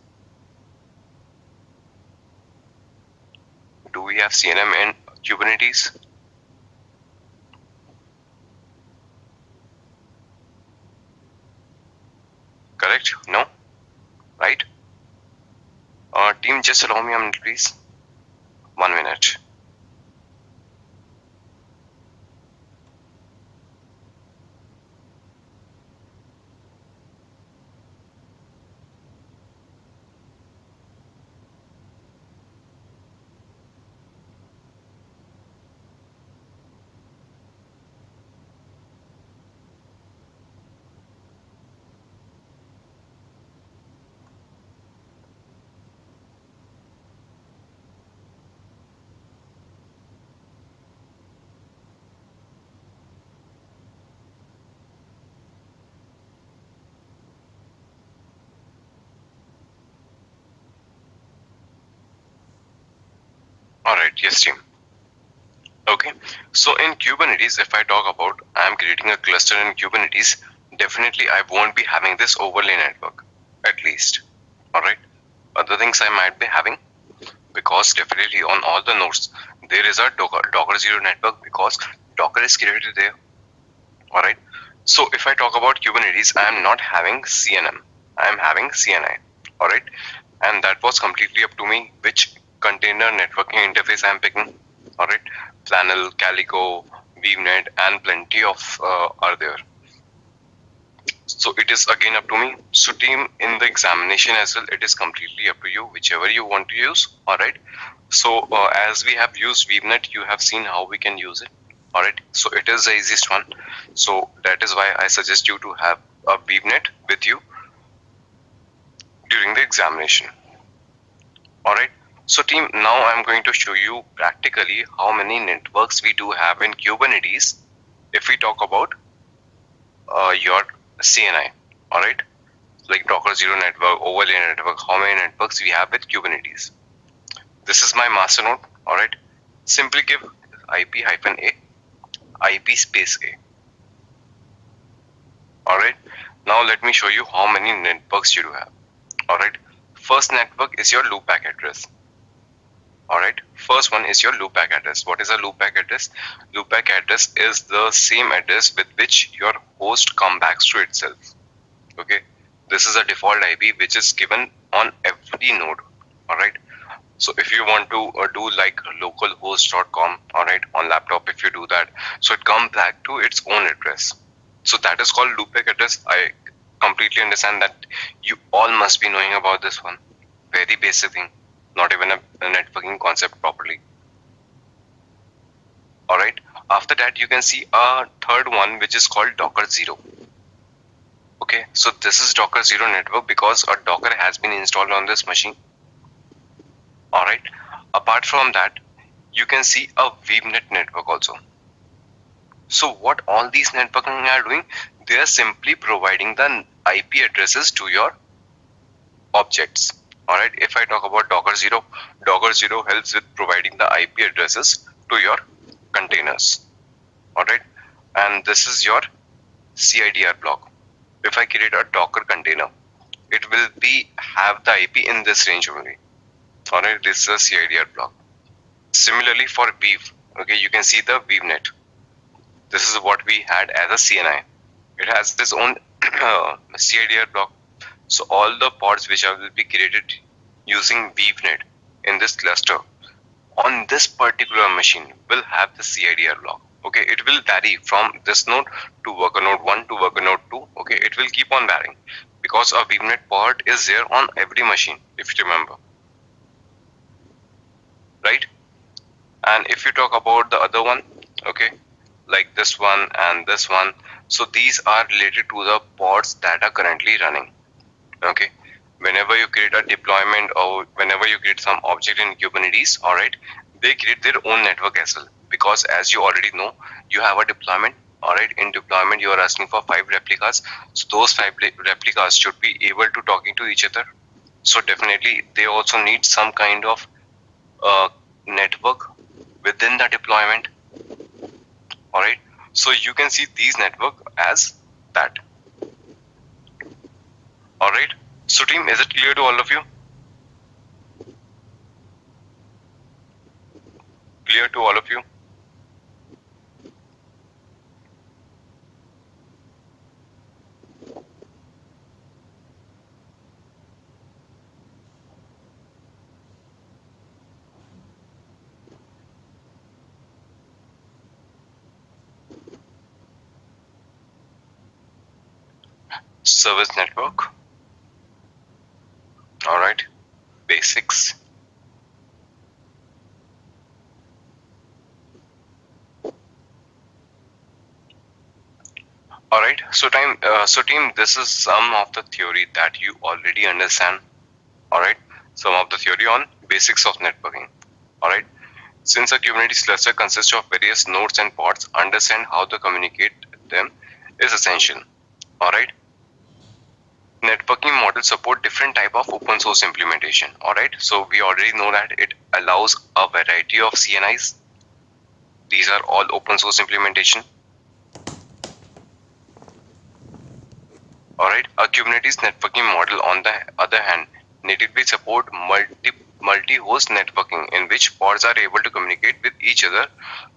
Do we have CNM in Kubernetes? Correct? No? Right? Team, just allow me a minute, please. 1 minute. Alright, yes team. Okay, so in Kubernetes, if I talk about I'm creating a cluster in Kubernetes, definitely I won't be having this overlay network, at least. Alright, other things I might be having, because definitely on all the nodes, there is a Docker 0 network because Docker is created there. Alright, so if I talk about Kubernetes, I am not having CNM, I am having CNI. Alright, and that was completely up to me which container networking interface I am picking. Alright, Flannel, Calico, VNet, and plenty of are there. So it is again up to me. So team, in the examination as well, it is completely up to you, whichever you want to use. Alright, so as we have used VNet, you have seen how we can use it. Alright, so it is the easiest one. So that is why I suggest you to have a VNet with you during the examination. Alright, so team, now I'm going to show you practically how many networks we do have in Kubernetes if we talk about your CNI. Alright, like Docker 0 network, overlay network, how many networks we have with Kubernetes. This is my master node. Alright, simply give IP-A, IP space A. Alright, now let me show you how many networks you do have. Alright, first network is your loopback address. Alright, first one is your loopback address. What is a loopback address? Loopback address is the same address with which your host comes back to itself. Okay, this is a default IP which is given on every node. Alright, so if you want to do like localhost.com, alright, on laptop, if you do that, so it comes back to its own address. So that is called loopback address. I completely understand that you all must be knowing about this one. Very basic thing, not even a networking concept properly. Alright, after that you can see a third one which is called Docker 0. Okay, so this is Docker 0 network because a Docker has been installed on this machine. Alright, apart from that, you can see a VNet network also. So what all these networking are doing, they are simply providing the IP addresses to your objects. Alright, if I talk about Docker 0, Docker 0 helps with providing the IP addresses to your containers. Alright, and this is your CIDR block. If I create a Docker container, it will have the IP in this range only. Alright, this is a CIDR block. Similarly for Weave, okay, you can see the VNet. This is what we had as a CNI. It has its own CIDR block. So all the pods which will be created using VNet in this cluster on this particular machine will have the CIDR block. Okay, it will vary from this node to worker node 1 to worker node 2. Okay, it will keep on varying because a VNet pod is there on every machine, if you remember. Right? And if you talk about the other one, okay, like this one and this one, so these are related to the pods that are currently running. Okay, whenever you create a deployment or whenever you create some object in Kubernetes, alright, they create their own network as well, because as you already know, you have a deployment. Alright, in deployment you are asking for 5 replicas, so those 5 replicas should be able to talking to each other. So definitely they also need some kind of network within the deployment. Alright, so you can see these network as that. Alright, so team, is it clear to all of you? Clear to all of you? Service network. Alright, basics. Alright, so team, this is some of the theory that you already understand. Alright, some of the theory on basics of networking. Alright, since a Kubernetes cluster consists of various nodes and pods, understand how to communicate them is essential. Alright, networking models support different type of open source implementation. Alright, so we already know that it allows a variety of CNIs. These are all open source implementation. Alright, a Kubernetes networking model on the other hand natively support multi-host networking in which pods are able to communicate with each other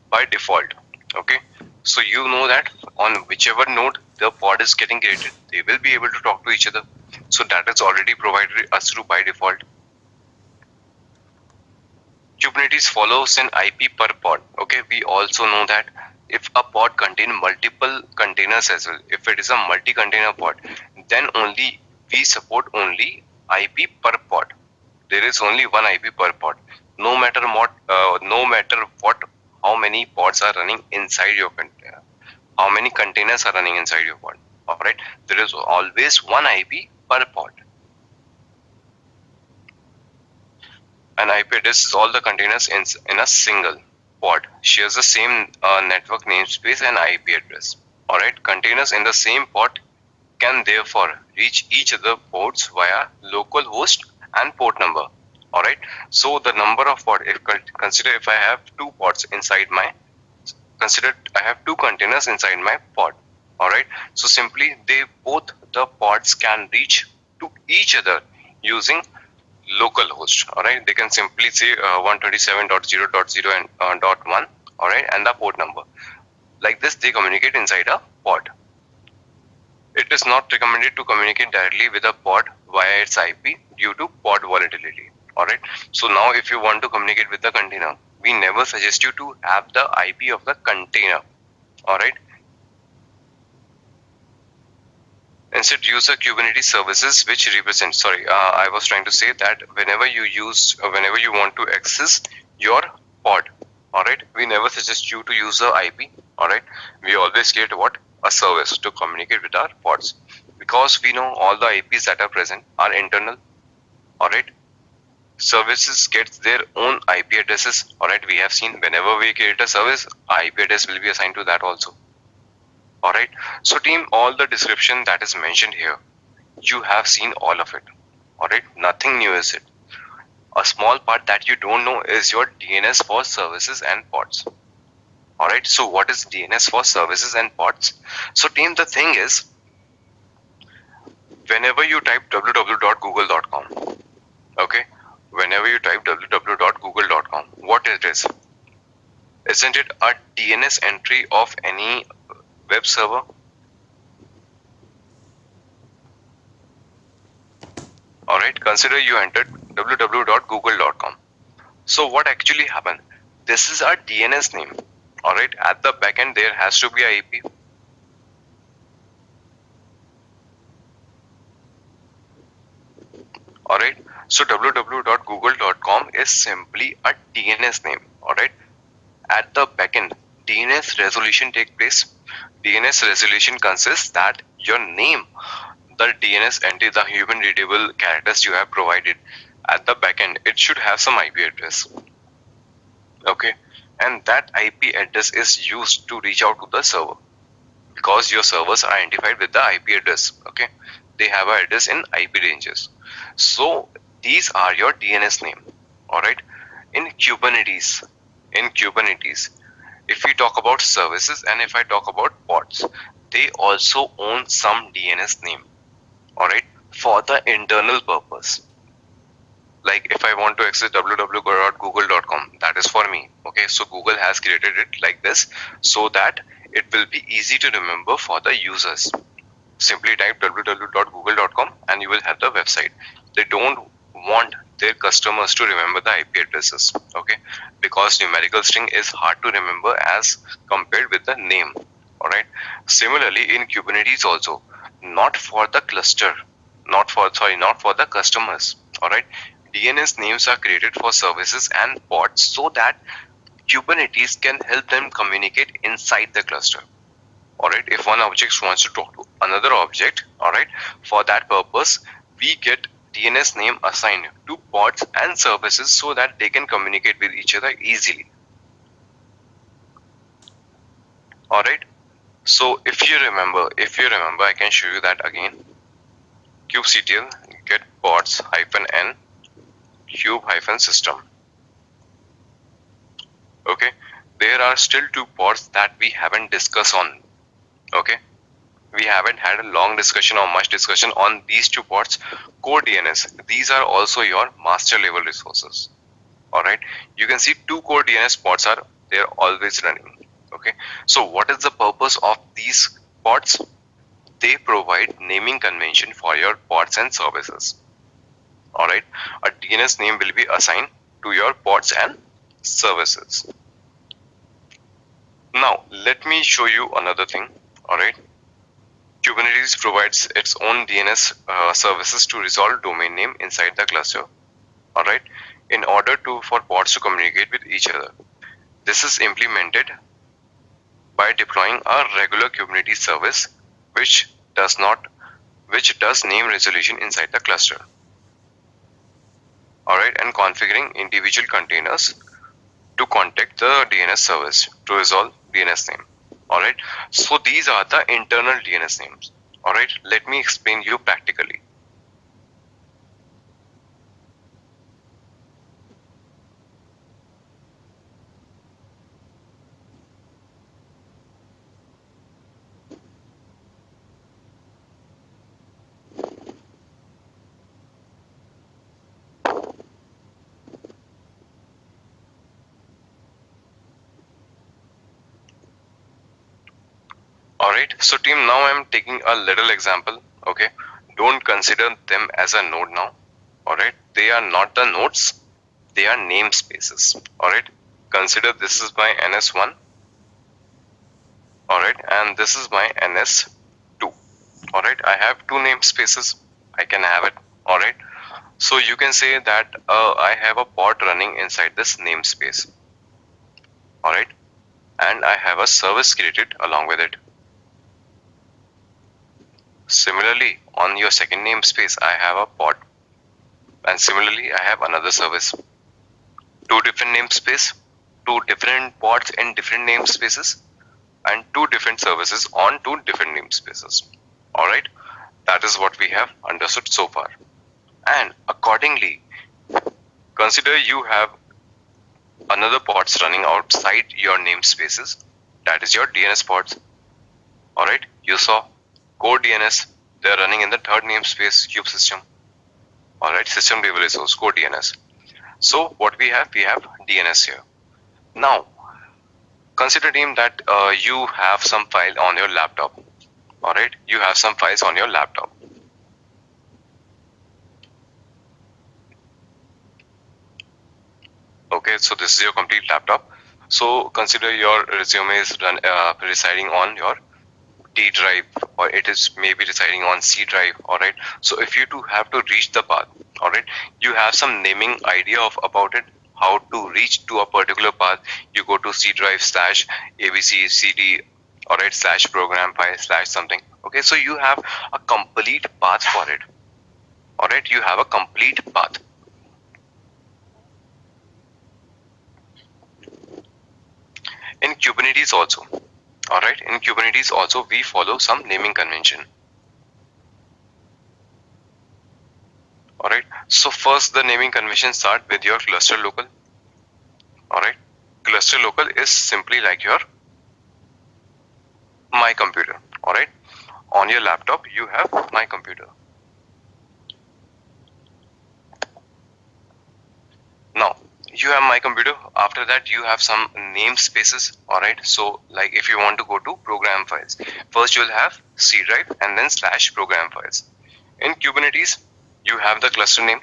by default. Okay, so you know that on whichever node the pod is getting created, they will be able to talk to each other. So that is already provided us through by default. Kubernetes follows an IP per pod. Okay, we also know that if a pod contains multiple containers as well, if it is a multi-container pod, then only we support only IP per pod. There is only one IP per pod. No matter what, how many pods are running inside your container, how many containers are running inside your pod. Alright, there is always one IP per pod. An IP address is all the containers in a single pod shares the same network namespace and IP address. Alright, containers in the same pod can therefore reach each other ports via local host and port number. Alright, so the number of pod, consider if I have two pods inside my, I have two containers inside my pod. Alright, so simply both the pods can reach to each other using local host. Alright, they can simply say 127.0.0 and .1. Alright, and the port number. Like this, they communicate inside a pod. It is not recommended to communicate directly with a pod via its IP due to pod volatility. Alright, so now if you want to communicate with the container, we never suggest you to have the IP of the container. Alright, instead use the Kubernetes services which represent, I was trying to say that whenever you want to access your pod, alright, we never suggest you to use the IP. Alright, we always create a service to communicate with our pods, because we know all the IPs that are present are internal. Alright, services get their own IP addresses. Alright, we have seen whenever we create a service, IP address will be assigned to that also. Alright, so team, all the description that is mentioned here, you have seen all of it. Alright, nothing new is it. A small part that you don't know is your DNS for services and pods. Alright, so what is DNS for services and pods? So team, the thing is, whenever you type www.google.com, okay, whenever you type www.google.com, what it is? Isn't it a DNS entry of any web server? Alright, consider you entered www.google.com. So what actually happened? This is our DNS name. Alright, at the backend there has to be a IP. Alright, so www.google.com is simply a DNS name. Alright, at the backend DNS resolution take place. DNS resolution consists that your name, the DNS entry, the human readable characters you have provided at the backend, it should have some IP address. Okay, and that IP address is used to reach out to the server, because your servers are identified with the IP address. Okay, they have an address in IP ranges. So these are your DNS name. Alright, in Kubernetes, if we talk about services and if I talk about pods, they also own some DNS name, alright, for the internal purpose. Like if I want to access www.google.com, that is for me. Okay, so Google has created it like this so that it will be easy to remember for the users. Simply type www.google.com and you will have the website. They don't want their customers to remember the IP addresses, okay, because numerical string is hard to remember as compared with the name. Alright, similarly in Kubernetes also, not for the cluster, not for the customers. Alright, DNS names are created for services and pods so that Kubernetes can help them communicate inside the cluster. Alright, if one object wants to talk to another object, alright, for that purpose we get DNS name assigned to pods and services so that they can communicate with each other easily. Alright, so if you remember, I can show you that again. kubectl get pods -n kube-system. Okay, there are still two pods that we haven't discussed on. Okay, we haven't had a long discussion or much discussion on these two pods. Core DNS, these are also your master level resources. Alright, you can see two core DNS pods are there always running. Okay, so what is the purpose of these pods? They provide naming convention for your pods and services. Alright, a DNS name will be assigned to your pods and services. Now let me show you another thing. Alright, Kubernetes provides its own DNS services to resolve domain name inside the cluster. Alright, in order for pods to communicate with each other. This is implemented by deploying a regular Kubernetes service which does name resolution inside the cluster. Alright, and configuring individual containers to contact the DNS service to resolve DNS name. Alright, so these are the internal DNS names. Alright, let me explain you practically. Alright, so team, now I am taking a little example. Okay, don't consider them as a node now. Alright, they are not the nodes, they are namespaces. Alright, consider this is my NS1. Alright, and this is my NS2. Alright, I have two namespaces, I can have it. Alright, so you can say that I have a pod running inside this namespace. Alright, and I have a service created along with it. Similarly, on your second namespace, I have a pod, and similarly, I have another service. Two different namespaces, two different pods in different namespaces, and two different services on two different namespaces. Alright, that is what we have understood so far. And accordingly, consider you have another pods running outside your namespaces, that is your DNS pods. Alright, you saw core DNS, they are running in the third namespace kube system. Alright, system level resource, core DNS. So what we have DNS here. Now, consider team that you have some file on your laptop. Alright, you have some files on your laptop. Okay, so this is your complete laptop. So consider your resume is residing on your D drive, or it is maybe residing on C drive. Alright, so if you do have to reach the path, alright, you have some naming idea about it, how to reach to a particular path. You go to C drive / abc cd, alright, / program file / something. Okay, so you have a complete path for it. Alright, you have a complete path. In Kubernetes also, alright, in Kubernetes also we follow some naming convention. Alright, so first the naming convention start with your cluster local. Alright, cluster local is simply like your my computer. All right, on your laptop you have my computer. Now you have my computer. After that you have some namespaces. All right, so like if you want to go to program files, first you'll have C drive and then / program files. In Kubernetes you have the cluster name.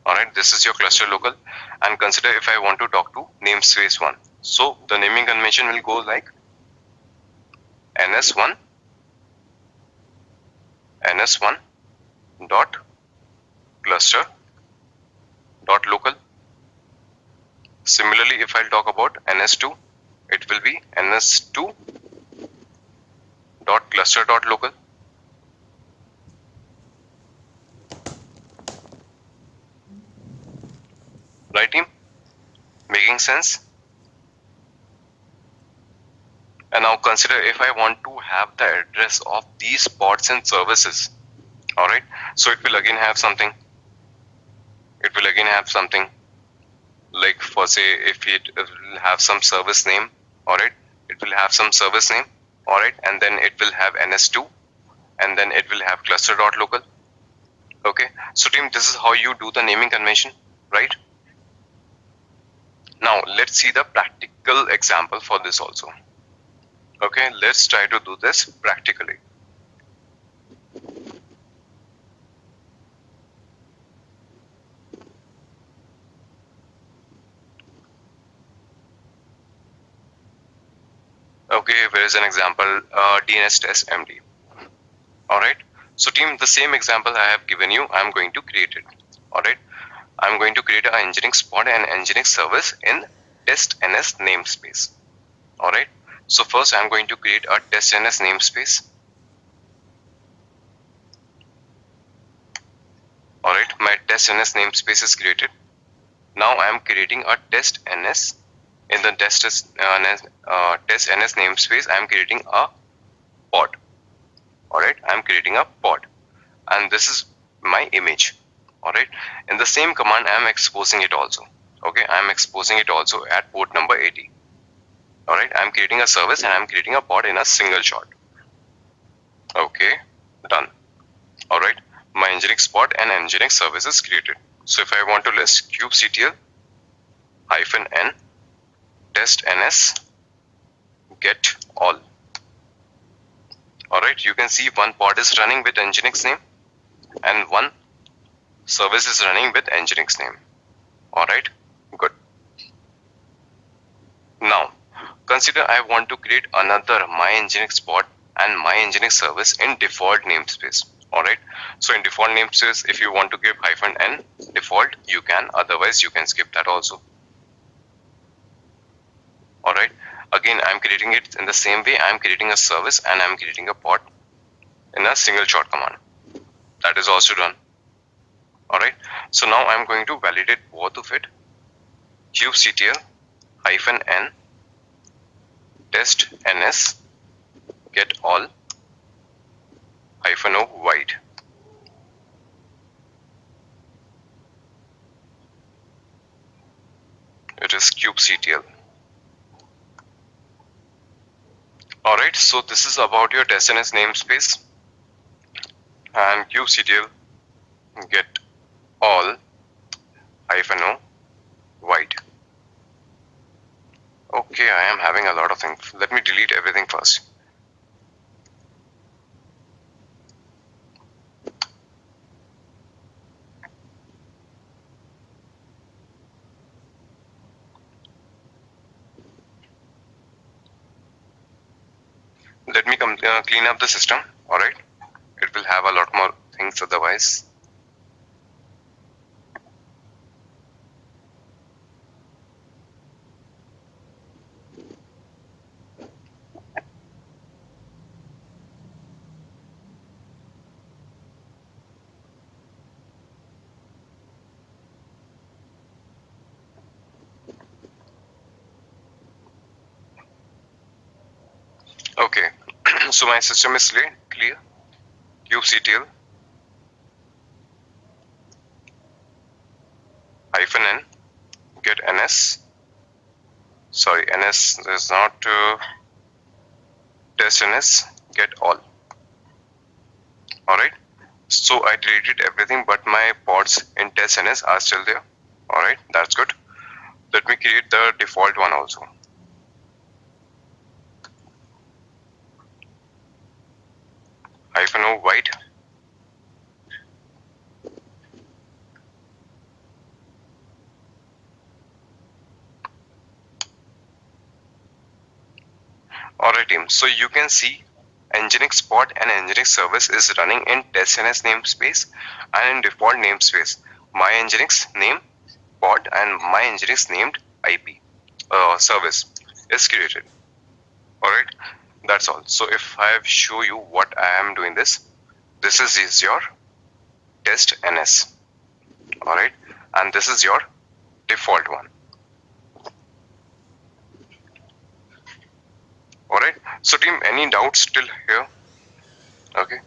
All right, this is your cluster local. And consider if I want to talk to namespace 1, so the naming convention will go like ns1 dot cluster dot local. Similarly, if I'll talk about ns2, it will be ns2 dot cluster dot local. Right, team? Making sense? And now consider if I want to have the address of these pods and services. All right, so it will again have something. It will again have something like, for say, if it will have some service name. All right, it will have some service name. All right, and then it will have ns2, and then it will have cluster dot local. Okay, so team, this is how you do the naming convention, right? Now let's see the practical example for this also. Okay, let's try to do this practically. Okay, here is an example, DNS test MD. All right, so team, the same example I have given you, I'm going to create it. All right, I'm going to create an Nginx pod and Nginx service in testns namespace. All right, so first I'm going to create a testns namespace. All right, my testns namespace is created. Now I am creating a testns. In the testns namespace, I am creating a pod. All right, I am creating a pod, and this is my image. All right, in the same command, I am exposing it also. Okay, I am exposing it also at port number 80. All right, I am creating a service and I am creating a pod in a single shot. Okay, done. All right, my Nginx pod and Nginx service is created. So if I want to list kubectl -n testns get all. All right, you can see one pod is running with Nginx name and one service is running with Nginx name. All right, good. Now consider I want to create another my Nginx pod and my Nginx service in default namespace. All right, so in default namespace, if you want to give -n default, you can, otherwise you can skip that also. All right, again I'm creating it in the same way. I'm creating a service and I'm creating a pod in a single shot command. That is also done. All right, so now I'm going to validate both of it. kubectl -n testns get all -o wide. It is kubectl. All right, so this is about your testns namespace, and kubectl get all -o wide. Okay, I am having a lot of things. Let me delete everything first. Let me clean up the system. All right, it will have a lot more things otherwise. Okay, so my system is clear. kubectl -n get ns sorry, ns is not test ns get all. All right. So I deleted everything, but my pods in test ns are still there. All right, that's good. Let me create the default one also. -o white. Alright team, so you can see Nginx pod and Nginx service is running in testns namespace and in default namespace. My Nginx name pod and my Nginx named IP service is created. Alright, that's all. So if I show you what I am doing this is your test ns. Alright, and this is your default one. Alright, so team, any doubts till here? Okay,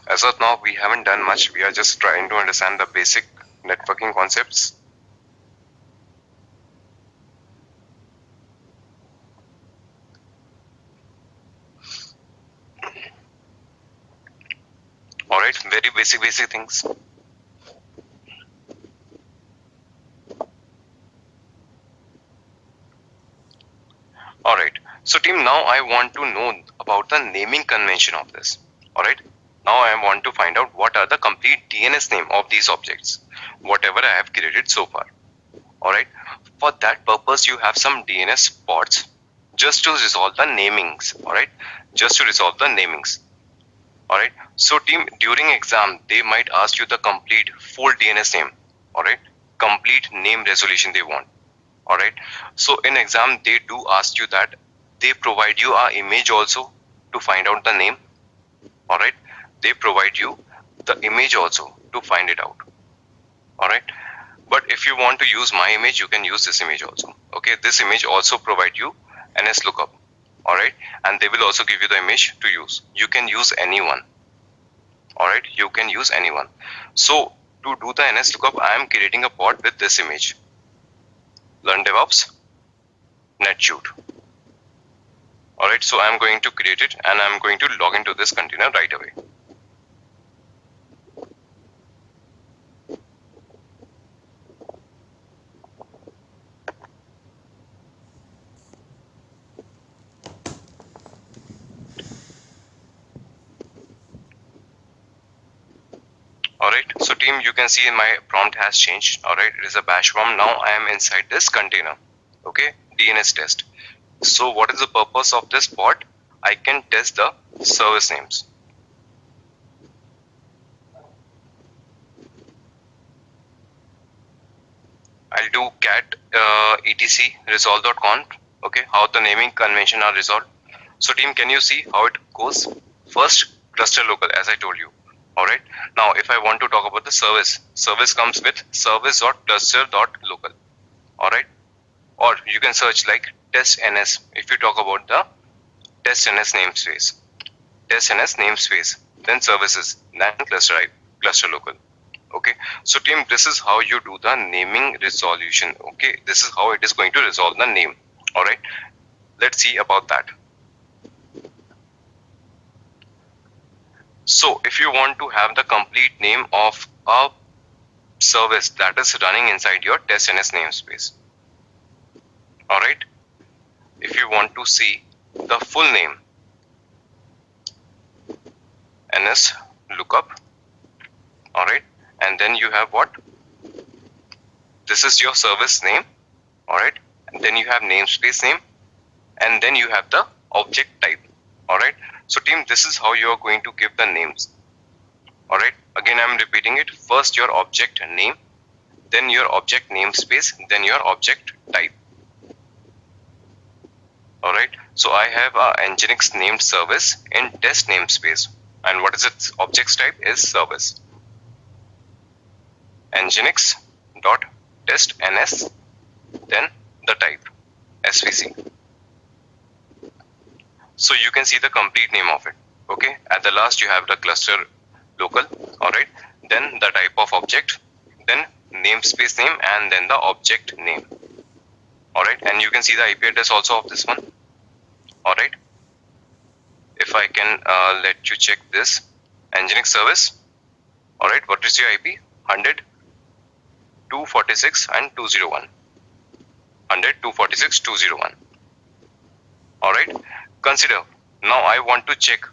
as of now we haven't done much, we are just trying to understand the basic networking concepts. Alright, very basic things. Alright, so team, now I want to know about the naming convention of this. Alright, now I want to find out what are the complete DNS name of these objects, whatever I have created so far. Alright, for that purpose you have some DNS pods just to resolve the namings. Alright, just to resolve the namings. Alright, so team, during exam they might ask you the complete full DNS name. Alright, complete name resolution they want. Alright, so in exam they do ask you that. They provide you an image also to find out the name. Alright, they provide you the image also to find it out. Alright, but if you want to use my image, you can use this image also. Okay, this image also provide you NS lookup. Alright, and they will also give you the image to use. You can use anyone. Alright, you can use anyone. So to do the NS lookup, I am creating a pod with this image. Learn DevOps, NetShoot. Alright, so I am going to create it and I am going to log into this container right away. Alright, so team, you can see my prompt has changed. Alright, it is a bash prompt. Now I am inside this container. Okay, DNS test. So what is the purpose of this pod? I can test the service names. I'll do cat etc resolve.conf. Okay, how the naming convention are resolved. So team, can you see how it goes? First, cluster local, as I told you. Alright, now if I want to talk about the service comes with service.cluster.local. Alright, or you can search like test ns if you talk about the test ns namespace, then services, then cluster local. Okay, so team, this is how you do the naming resolution. Okay, this is how it is going to resolve the name. Alright, let's see about that. So if you want to have the complete name of a service that is running inside your test ns namespace. Alright, if you want to see the full name, ns lookup. Alright, and then you have what? This is your service name. Alright, and then you have namespace name, and then you have the object type. Alright, so team, this is how you are going to give the names. Alright, again I am repeating it. First your object name, then your object namespace, then your object type. Alright, so I have a Nginx named service in test namespace, and what is its objects type is service. Nginx dot test ns, then the type svc. So you can see the complete name of it. Okay, at the last you have the cluster local. Alright, then the type of object, then namespace name, and then the object name. Alright, and you can see the IP address also of this one. Alright, if I can let you check this Nginx service. Alright, what is your IP? 100, 246 and 201. 100, 246, 201. Alright, consider, now I want to check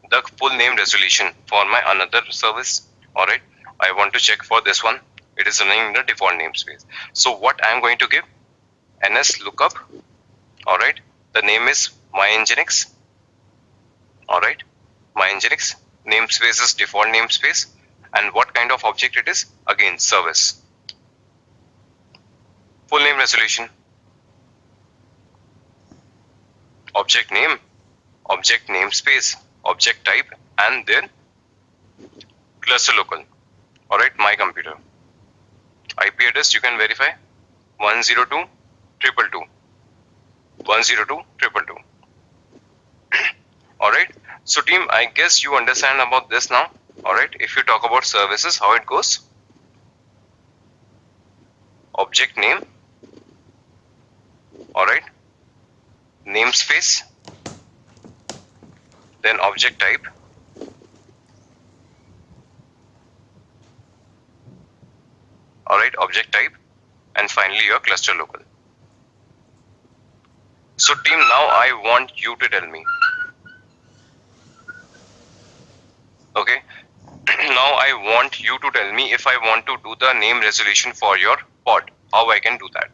the full name resolution for my another service. Alright, I want to check for this one. It is running in the default namespace. So what I am going to give? NS lookup. Alright, the name is my Nginx. Alright, my Nginx namespace is default namespace. And what kind of object it is? Again, service. Full name resolution. Object name, object namespace, object type, and then cluster local. Alright, my computer. IP address you can verify 102.222. 102.222. Alright, so team, I guess you understand about this now. Alright, if you talk about services, how it goes. Object name. Alright, namespace, then object type, alright, object type, and finally your cluster local. So team, now I want you to tell me, okay, now I want you to tell me if I want to do the name resolution for your pod, how I can do that.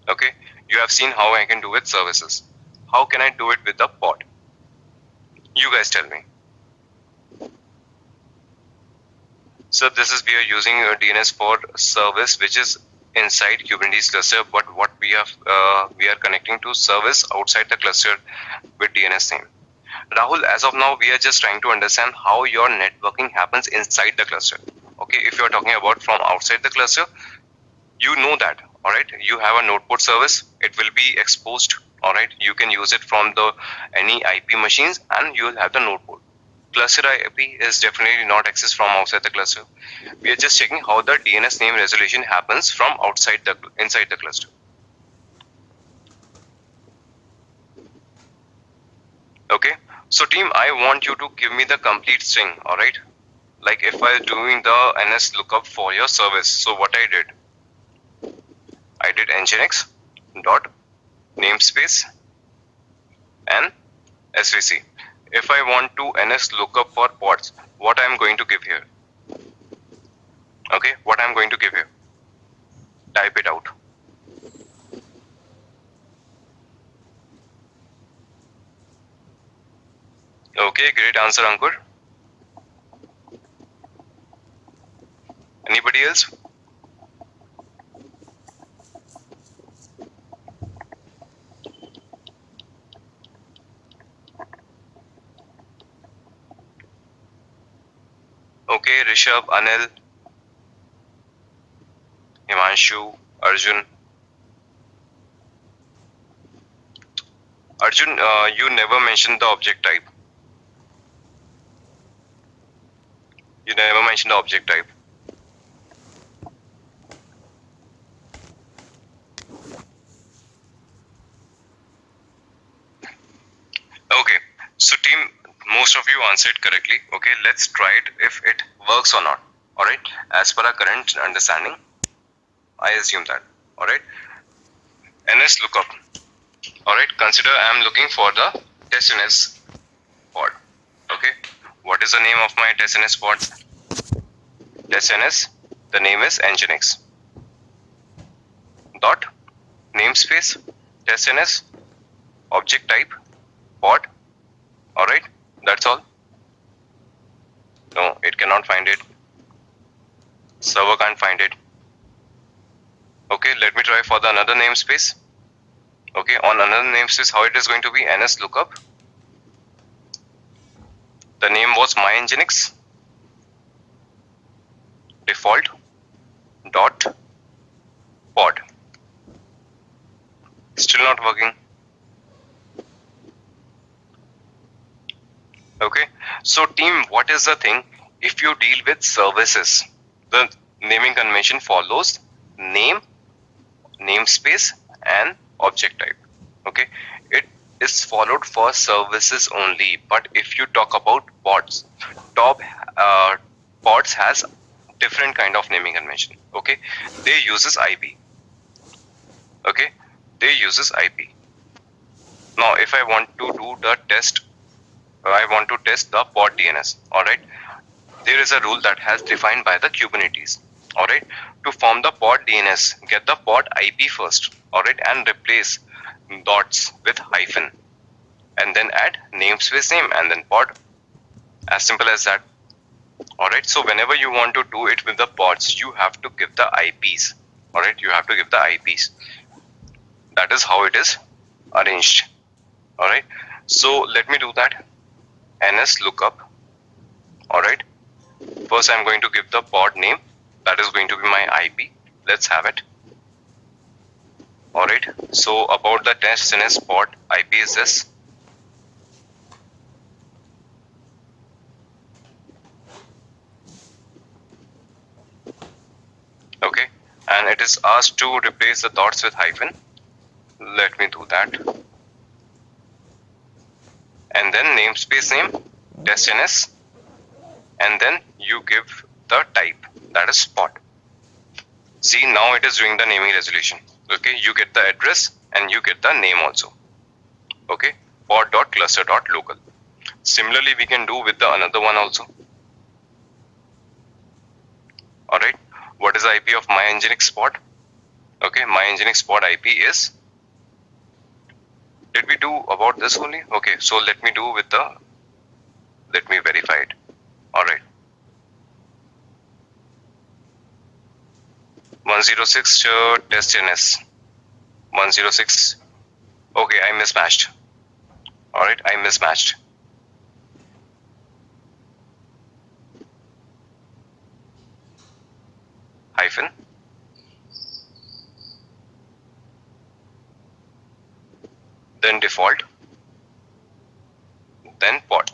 Okay, you have seen how I can do with services. How can I do it with the pod? You guys tell me. So this is, we are using a DNS for service which is inside Kubernetes cluster, but what we are connecting to service outside the cluster with DNS name. Rahul, as of now, we are just trying to understand how your networking happens inside the cluster. Okay, if you are talking about from outside the cluster, you know that. All right, you have a node port service. It will be exposed. All right, you can use it from the any IP machines, and you will have the node port. Cluster IP is definitely not accessed from outside the cluster. We are just checking how the DNS name resolution happens from inside the cluster. Okay, so team, I want you to give me the complete string. All right, like if I am doing the NS lookup for your service, so what I did nginx dot namespace and svc. If I want to NS lookup for pods, what I am going to give here? Okay, what I am going to give here? Type it out. Okay, great answer, Ankur. Anybody else? Okay, Rishabh, Anil, Himanshu, Arjun. Arjun, you never mentioned the object type. You never mentioned the object type. Okay, so team, most of you answered correctly. Okay, let's try it if it works or not. All right, as per our current understanding, I assume that. All right, NS lookup. All right, consider I am looking for the test NS pod. Okay, what is the name of my test NS pod? Test NS, the name is Nginx. Dot namespace test NS, object type pod. All right, that's all. No, it cannot find it. Server can't find it. Okay, let me try for the another namespace. Okay, on another namespace, how it is going to be? NS lookup. The name was my Nginx. Default dot pod. Still not working. Okay, so team, what is the thing? If you deal with services, the naming convention follows name, namespace, and object type. Okay, it is followed for services only. But if you talk about pods, top pods has different kind of naming convention. Okay, they uses IP. Okay, they uses IP. Now, if I want to do the test, I want to test the pod DNS. All right, there is a rule that has defined by the Kubernetes. All right, to form the pod DNS, get the pod IP first. All right, and replace dots with hyphen, and then add namespace name and then pod. As simple as that. All right, so whenever you want to do it with the pods, you have to give the IPs. All right, you have to give the IPs. That is how it is arranged. All right, so let me do that. NS lookup. All right, first I'm going to give the pod name. That is going to be my IP. Let's have it. All right, so about the test NS pod IP is this. Okay, and it is asked to replace the dots with hyphen. Let me do that. And then namespace name, test NS, and then you give the type, that is pod. See, now it is doing the naming resolution. Okay, you get the address and you get the name also. Okay, pod.cluster.local. Similarly, we can do with the another one also. All right, what is the IP of my Nginx pod? Okay, my Nginx pod IP is, did we do about this only? Okay, so let me do with the, let me verify it. All right, 106 test NS 106. Okay, I mismatched. All right, I mismatched. Hyphen, then default, then pod.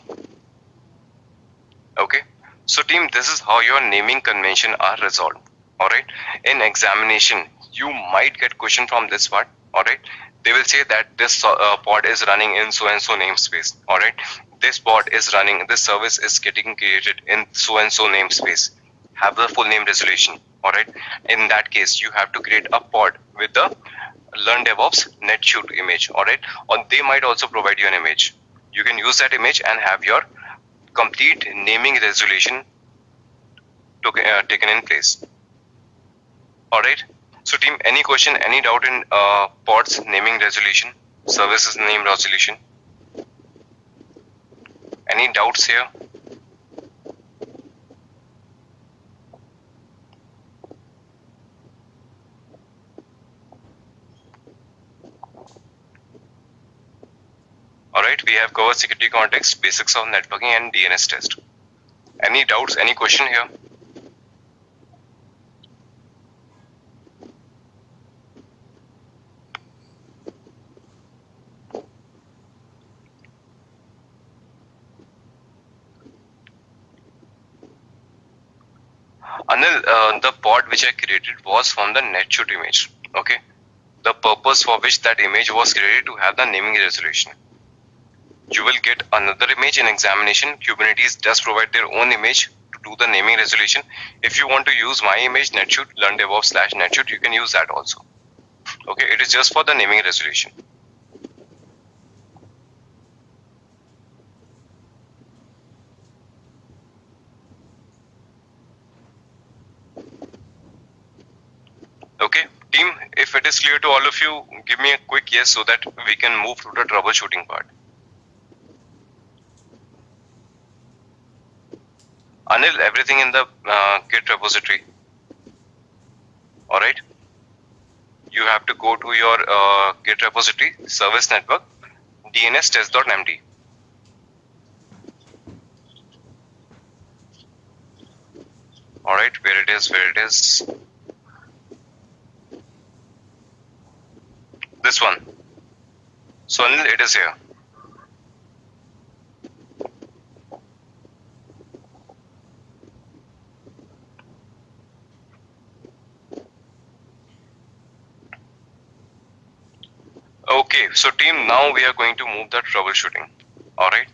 Okay, so team, this is how your naming convention are resolved. All right, in examination you might get question from this part. All right, they will say that this pod is running in so and so namespace. All right, this pod is running, this service is getting created in so and so namespace. Have the full name resolution. All right, in that case you have to create a pod with the Learn DevOps NetShoot image. All right, or they might also provide you an image. You can use that image and have your complete naming resolution taken in place. All right, so team, any question, any doubt in pods naming resolution, services name resolution? Any doubts here? All right, we have covered security context, basics of networking and DNS test. Any doubts, any question here? Anil, the pod which I created was from the NetShoot image. Okay, the purpose for which that image was created to have the naming resolution. You will get another image in examination. Kubernetes does provide their own image to do the naming resolution. If you want to use my image, NetShoot, Learn DevOps / NetShoot, you can use that also. Okay, it is just for the naming resolution. Okay, team, if it is clear to all of you, give me a quick yes so that we can move to the troubleshooting part. Anil, everything in the Git repository. All right. You have to go to your Git repository, service network, DNS test.md. All right, where it is, where it is. This one. So Anil, it is here. Okay, so team, now we are going to move the troubleshooting. All right.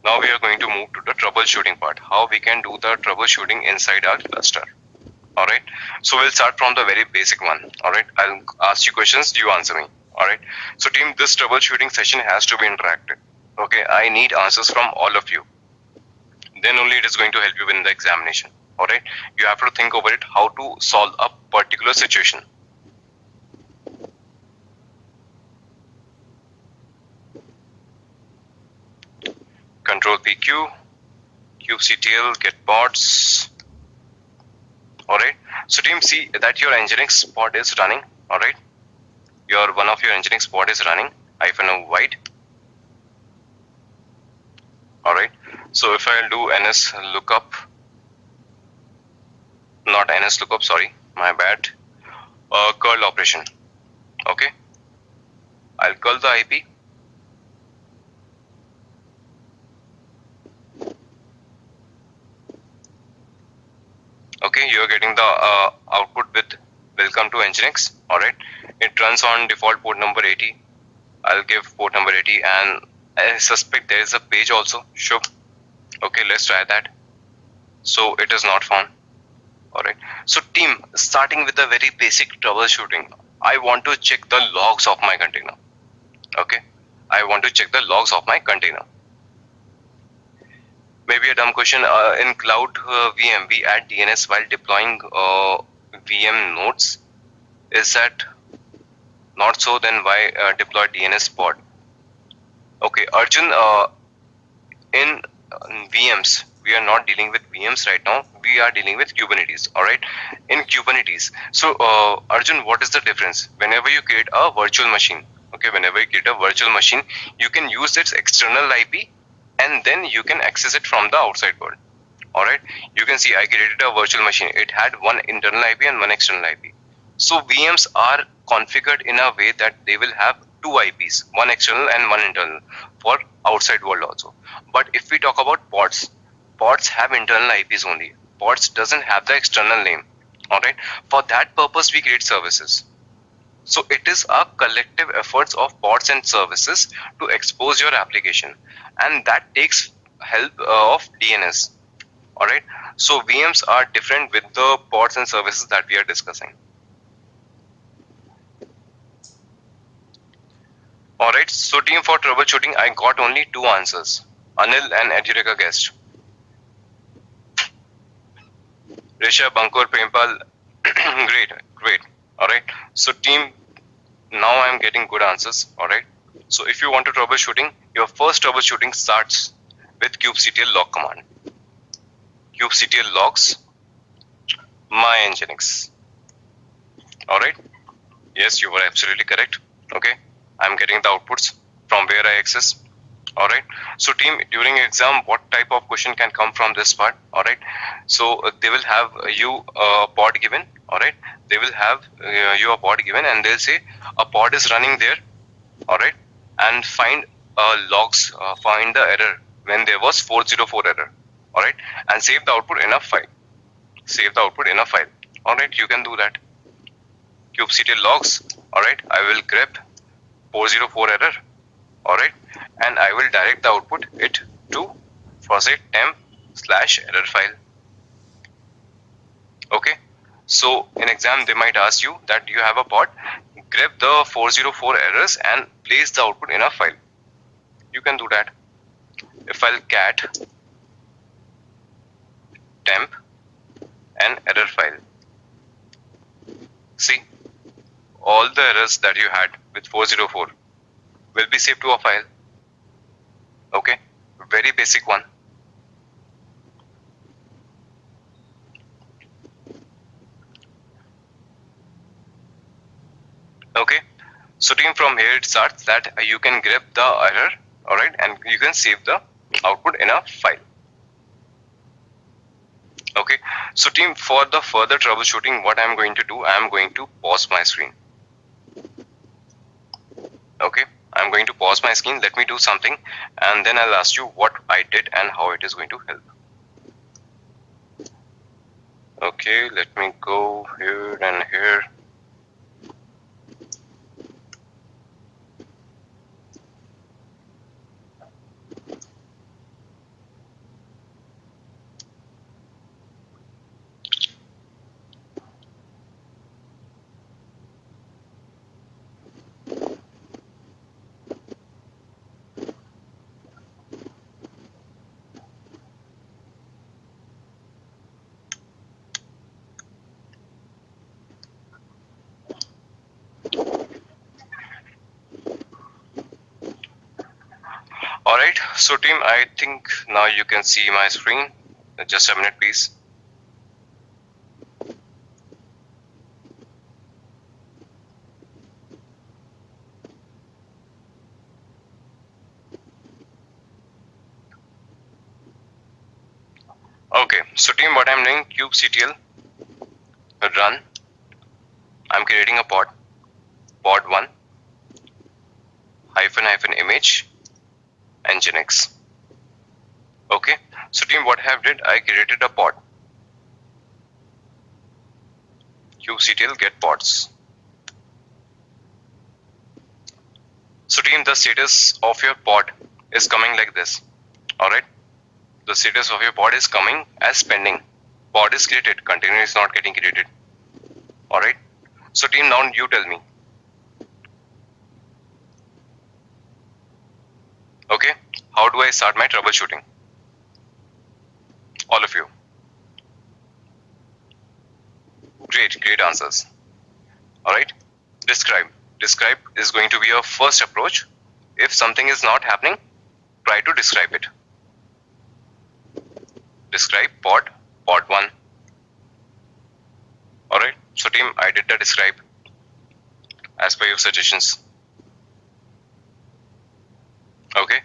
Now we are going to move to the troubleshooting part. How we can do the troubleshooting inside our cluster. All right. So we'll start from the very basic one. All right. I'll ask you questions. You answer me. All right. So team, this troubleshooting session has to be interactive. Okay. I need answers from all of you. Then only it is going to help you in the examination. All right. You have to think over it how to solve a particular situation. Control PQ, kubectl, get pods. All right. So team, see that your Nginx pod is running. All right. One of your Nginx pod is running. -o white. All right. So if I do ns lookup, not ns lookup, sorry, my bad. Curl operation. Okay. I'll curl the IP. Okay, you're getting the output with welcome to Nginx. All right, it runs on default port number 80. I'll give port number 80, and I suspect there is a page also. Sure. Okay, let's try that. So it is not found. All right. So team, starting with the very basic troubleshooting, I want to check the logs of my container. Okay, I want to check the logs of my container. Maybe a dumb question. In Cloud VM, we add DNS while deploying VM nodes. Is that not so? Then why deploy DNS pod? Okay, Arjun, in VMs, we are not dealing with VMs right now. We are dealing with Kubernetes. All right, in Kubernetes. So Arjun, what is the difference? Whenever you create a virtual machine, okay, whenever you create a virtual machine, you can use its external IP, and then you can access it from the outside world. All right, you can see I created a virtual machine. It had one internal IP and one external IP. So VMs are configured in a way that they will have two IPs, one external and one internal for outside world also. But if we talk about pods, pods have internal IPs only. Pods doesn't have the external name. All right, for that purpose we create services. So it is a collective efforts of pods and services to expose your application, and that takes help of DNS. All right. So VMs are different with the pods and services that we are discussing. All right. So team, for troubleshooting, I got only two answers: Anil and Edureka guest. Risha, Bankur, Prempal, great. All right. So team, now I'm getting good answers. All right. So if you want to troubleshooting, your first troubleshooting starts with kubectl log command. Kubectl logs my Nginx. All right. Yes, you were absolutely correct. Okay. I'm getting the outputs from where I access. All right. So team, during exam, what type of question can come from this part? All right. So they will have you a pod given. All right. They will have you a pod given, and they'll say a pod is running there. All right. And find logs, find the error when there was 404 error. All right. And save the output in a file. Save the output in a file. All right. You can do that. Kubectl logs. All right. I will grep 404 error. All right, and I will direct the output it to faucet temp/error file. Okay, so in exam they might ask you that you have a pod, grab the 404 errors and place the output in a file. You can do that. If I'll cat temp and error file, see all the errors that you had with 404 will be saved to a file. Okay, very basic one. Okay, so team, from here it starts that you can grab the error, all right, and you can save the output in a file. Okay, so team, for the further troubleshooting, what I'm going to do, I'm going to pause my screen. Okay, I'm going to pause my screen. Let me do something, and then I'll ask you what I did and how it is going to help. Okay, let me go here and here. Alright, so team, I think now you can see my screen. Just a minute, please. Okay, so team, what I'm doing, kubectl run. I'm creating a pod 1 -- image nginx. Okay, so team, what I have did, I created a pod kubectl get pods. So team, the status of your pod is coming like this. Alright, the status of your pod is coming as pending. Pod is created, container is not getting created. Alright, so team, now you tell me. Okay, how do I start my troubleshooting? All of you. Great answers. Alright, describe. Describe is going to be your first approach. If something is not happening, try to describe it. Describe pod 1. Alright, so team, I did the describe as per your suggestions. Okay,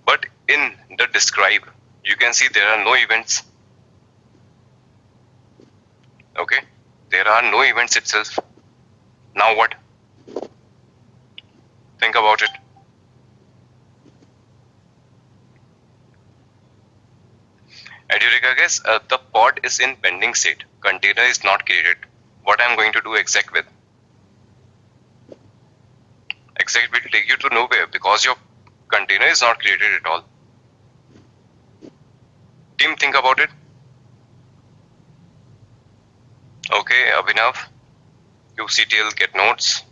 but in the describe, you can see there are no events. Okay, there are no events itself. Now what? Think about it. Edureka guys, the pod is in pending state. Container is not created. What I'm going to do exec with? Exec will take you to nowhere because your container is not created at all. Team, think about it. Okay, Abhinav, kubectl get nodes.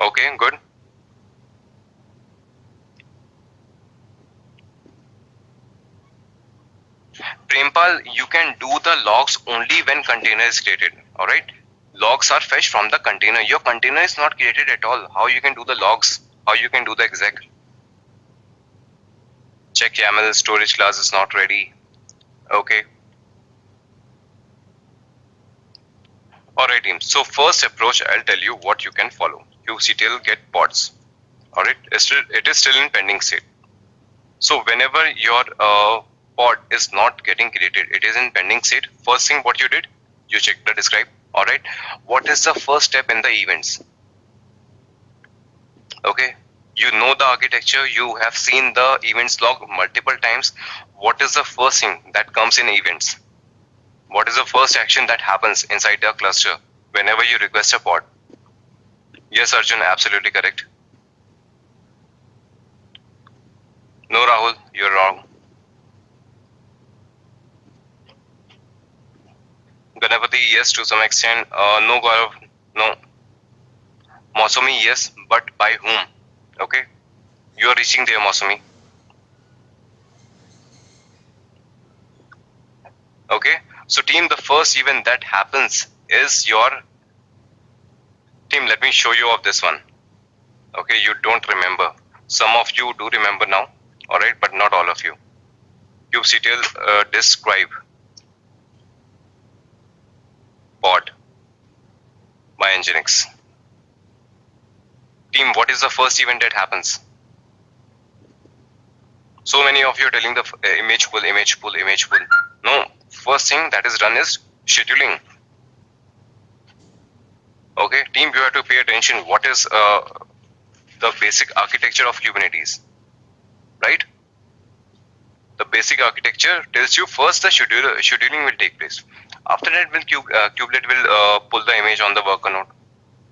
Okay, good. Prempal, you can do the logs only when container is created. Alright, logs are fetched from the container. Your container is not created at all. How you can do the logs? How you can do the exec? Check YAML, storage class is not ready. Okay. Alright team, so first approach, I'll tell you what you can follow. kubectl get pods. Alright, it is still in pending state. So whenever your pod is not getting created, it is in pending state. First thing what you did, you check the describe. Alright, what is the first step in the events? Okay, you know the architecture, you have seen the events log multiple times. What is the first thing that comes in events? What is the first action that happens inside the cluster whenever you request a pod? Yes, Arjun, absolutely correct. No, Rahul, you're wrong. Ganapati, yes, to some extent. No, Gaurav, no. Mosumi, yes, but by whom? Okay, you are reaching there, Mosumi. Okay, so team, the first event that happens is your team. Let me show you of this one. Okay, you don't remember. Some of you do remember now. All right, but not all of you. kubectl describe pod by nginx. Team, what is the first event that happens? So many of you are telling the image pull. No, first thing that is done is scheduling. Okay, team, you have to pay attention. What is the basic architecture of Kubernetes? Right? The basic architecture tells you first the scheduling will take place. After that, kubelet will pull the image on the worker node.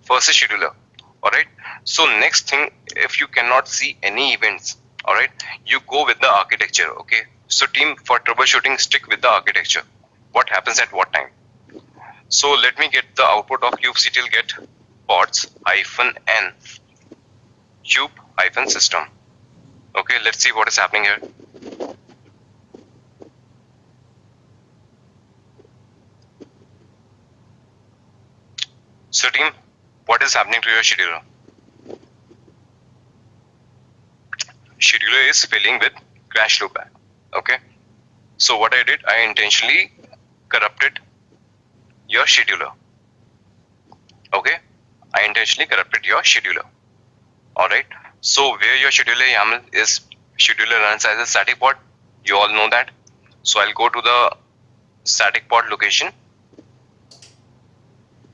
First is scheduler. Alright. So next thing, if you cannot see any events, alright, you go with the architecture. Okay. So team, for troubleshooting, stick with the architecture. What happens at what time? So let me get the output of kubectl get pods -n kube -system. Okay, let's see what is happening here. So team, what is happening to your scheduler? scheduler is failing with crash loopback. Okay, so what I did, I intentionally corrupted your scheduler. Okay, I intentionally corrupted your scheduler. Alright, so where your scheduler YAML is, scheduler runs as a static pod, you all know that. So I'll go to the static pod location,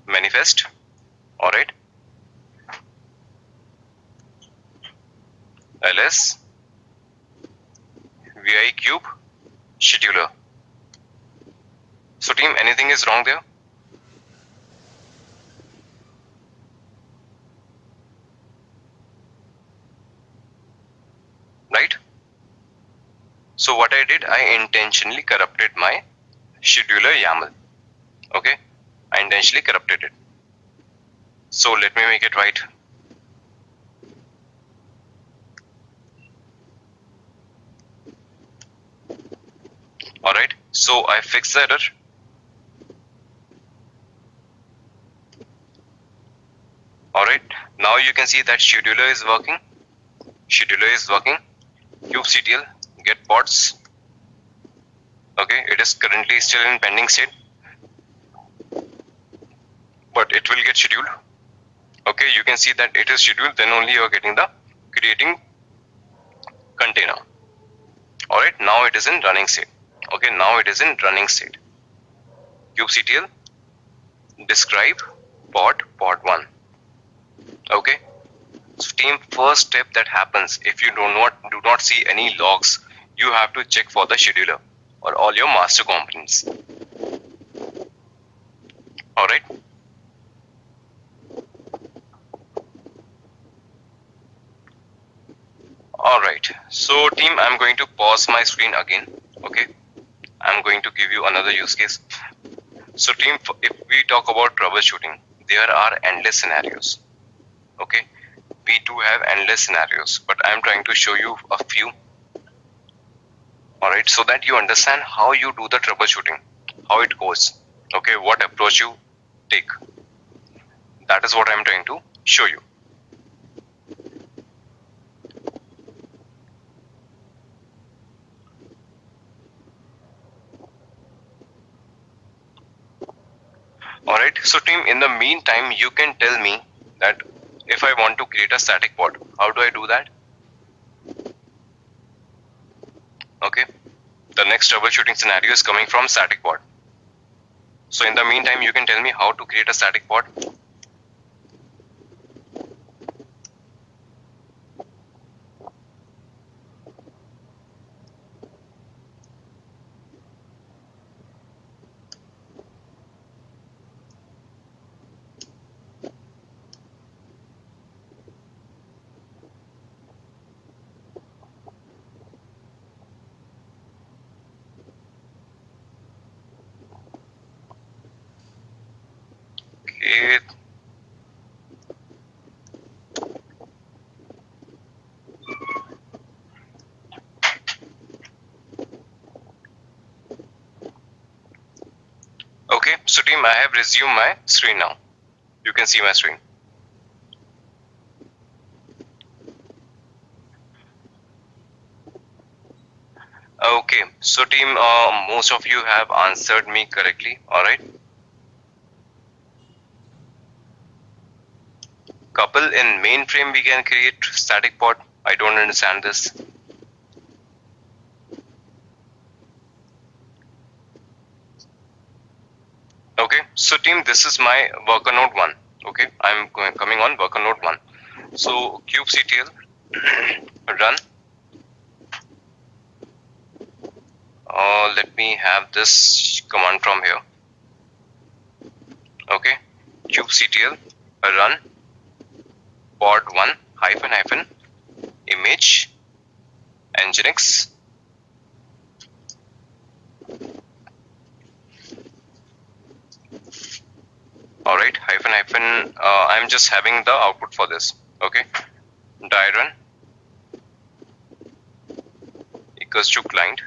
manifest. Alright, ls vi cube scheduler. So team, anything is wrong there? Right? So what I did, I intentionally corrupted my scheduler YAML. Okay, I intentionally corrupted it. So let me make it right. Alright, so I fixed the error. Alright, now you can see that scheduler is working. Scheduler is working. kubectl get pods. Okay, it is currently still in pending state, but it will get scheduled. Okay, you can see that it is scheduled, then only you are getting the creating container. Alright, now it is in running state. Okay, now it is in running state. kubectl describe pod 1. Okay, so team, first step that happens if you do not see any logs, you have to check for the scheduler or all your master components. Alright, alright, so team, I'm going to pause my screen again. Okay, I'm going to give you another use case. So team, if we talk about troubleshooting, there are endless scenarios. Okay, we do have endless scenarios, but I'm trying to show you a few. Alright, so that you understand how you do the troubleshooting, how it goes. Okay, what approach you take. That is what I'm trying to show you. Alright, so team, in the meantime, you can tell me that if I want to create a static pod, how do I do that? Okay, the next troubleshooting scenario is coming from static pod. So in the meantime, you can tell me how to create a static pod. Okay. Okay, so team, I have resumed my screen now. You can see my screen. Okay, so team, most of you have answered me correctly. Alright. Couple in mainframe we can create static pod. I don't understand this. Okay, so team, this is my worker node 1. Okay, I'm coming on worker node 1. So kubectl run. Let me have this command from here. Okay, kubectl run pod 1 -- image nginx. Alright, -- I'm just having the output for this. Okay, die run equals to client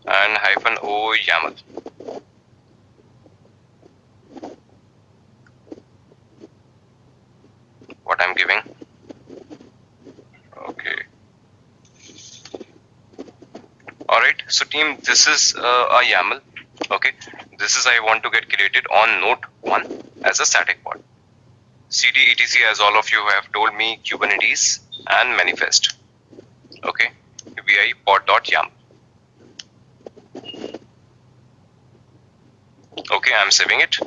and -o YAML. What I'm giving. So team, this is a YAML. Okay, this is I want to get created on node 1 as a static pod. cd etc, as all of you have told me, Kubernetes and manifest. Okay, vi pod.yaml. Okay, I'm saving it.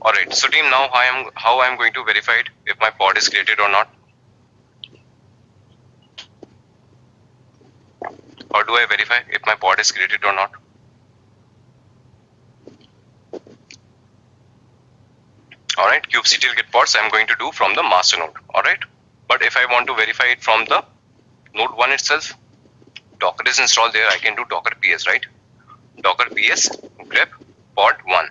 Alright, so team, now how I'm going to verify it if my pod is created or not. How do I verify if my pod is created or not? Alright, kubectl get pods I'm going to do from the master node. Alright, but if I want to verify it from the node 1 itself, Docker is installed there, I can do docker ps, right? Docker ps grep pod 1.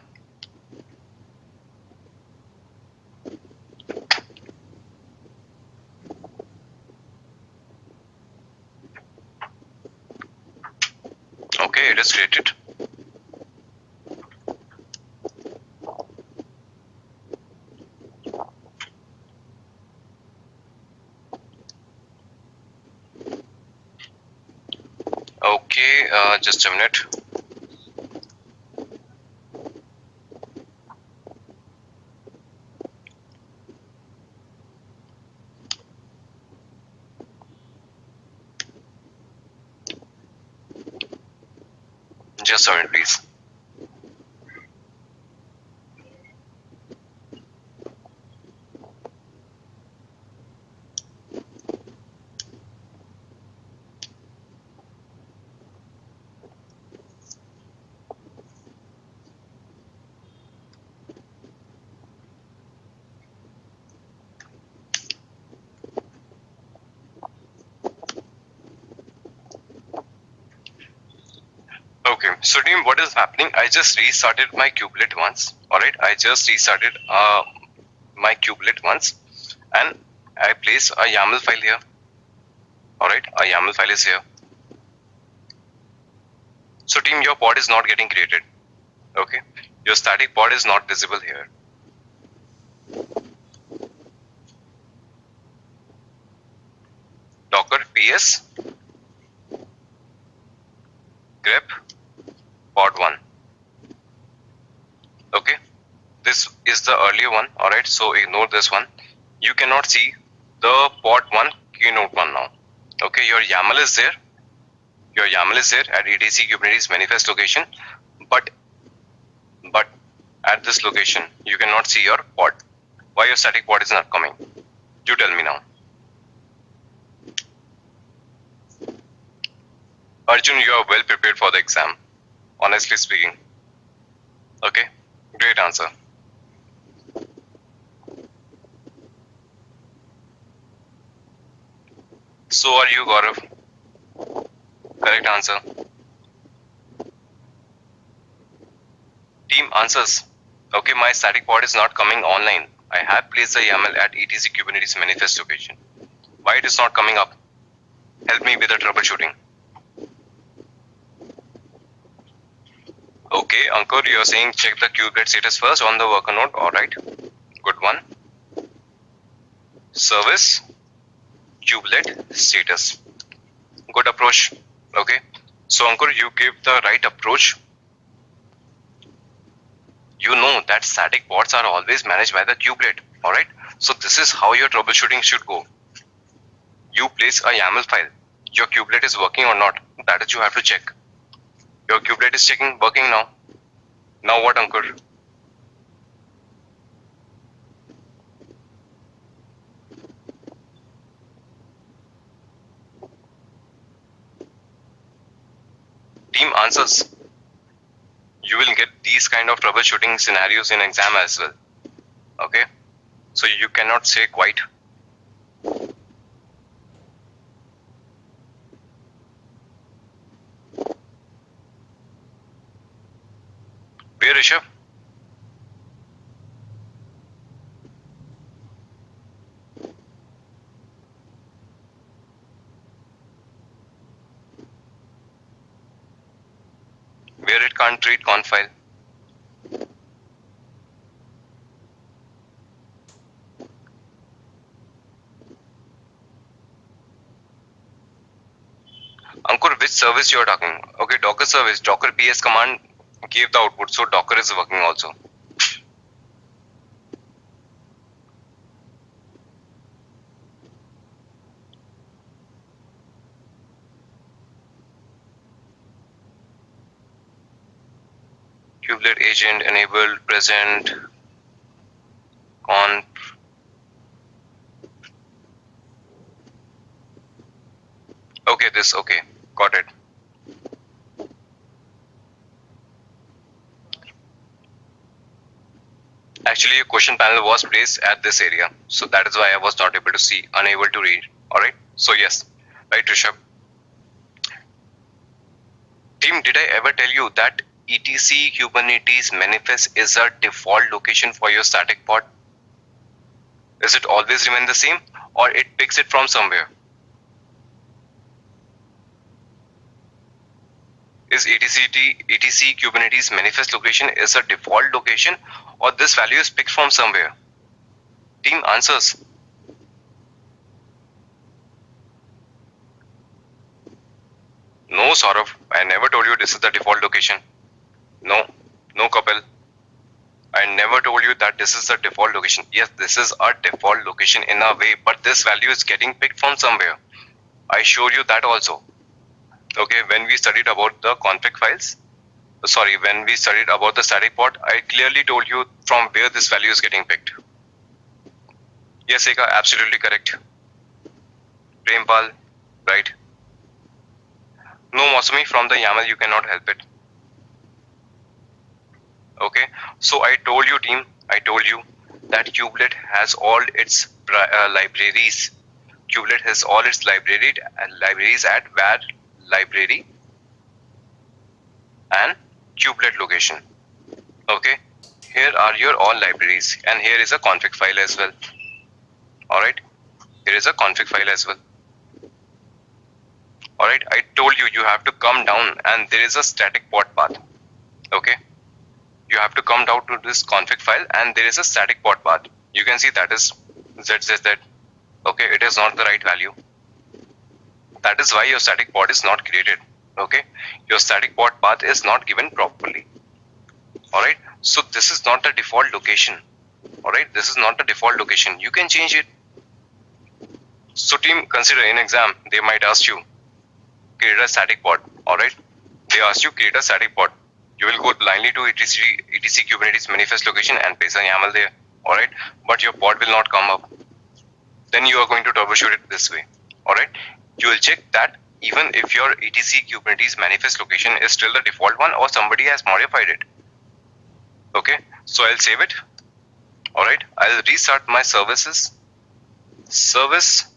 Okay, it is created. Okay, just a minute. Just a minute, please. Okay, so team, what is happening? I just restarted my kubelet once. Alright, I just restarted my kubelet once, and I place a YAML file here. Alright, a YAML file is here. So team, your pod is not getting created. Okay, your static pod is not visible here. Docker ps grep pod 1. Okay, this is the earlier one. Alright, so ignore this one. You cannot see the pod 1 keynote 1 now. Okay, your YAML is there. Your YAML is there at etc Kubernetes manifest location, but at this location you cannot see your pod. Why your static pod is not coming? You tell me now. Arjun, you are well prepared for the exam, honestly speaking. Okay, great answer. So are you, Gaurav. Correct answer. Team answers. Okay, my static pod is not coming online. I have placed the YAML at etc Kubernetes manifest location. Why it is not coming up? Help me with the troubleshooting. Okay, Ankur, you are saying check the kubelet status first on the worker node. Alright, good one. Service kubelet status. Good approach. Okay, so Ankur, you gave the right approach. You know that static pods are always managed by the kubelet. Alright, so this is how your troubleshooting should go. You place a YAML file. Your kubelet is working or not? That is you have to check. Your kubelet is working now. Now what, Ankur? Team answers. You will get these kind of troubleshooting scenarios in exam as well. Okay, so you cannot say quite. Where, Rishabh? Where it can't read conf file. Ankur, which service you are talking? Okay, Docker service, Docker PS command gave the output, so Docker is working also. Kubelet agent enabled, present, conf. Okay, okay, got it. Actually, a question panel was placed at this area, so that is why I was not able to see, unable to read. Alright, so yes, right, Rishabh. Team, did I ever tell you that etc Kubernetes manifest is a default location for your static pod? Is it always remain the same, or it picks it from somewhere? Is etc Kubernetes manifest location is a default location, or this value is picked from somewhere? Team, answers. No, Saurav, I never told you this is the default location. No, Kapil. I never told you that this is the default location. Yes, this is a default location in a way, but this value is getting picked from somewhere. I showed you that also. Okay, when we studied about the config files, when we studied about the static pod, I clearly told you from where this value is getting picked. Yes, Eka, absolutely correct. Prempal, right. No, Mosumi, from the YAML you cannot help it. Okay, so I told you, team, I told you that Kubelet has all its libraries. Kubelet has all its libraries at var library and Kubelet location. Okay, here are your all libraries, and here is a config file as well. Alright, here is a config file as well. Alright, I told you, you have to come down and there is a static pod path. Okay, you have to come down to this config file and there is a static pod path. You can see that is ZZZ. Okay, it is not the right value. That is why your static pod is not created. Okay, your static pod path is not given properly. Alright, so this is not the default location. Alright, this is not the default location. You can change it. So team, consider in exam, they might ask you, create a static pod. Alright, they ask you create a static pod. You will go blindly to etc Kubernetes manifest location and place a YAML there. Alright, but your pod will not come up. Then you are going to troubleshoot it this way. Alright, you will check that even if your etc Kubernetes manifest location is still the default one or somebody has modified it. Okay, so I'll save it. Alright, I'll restart my services. Service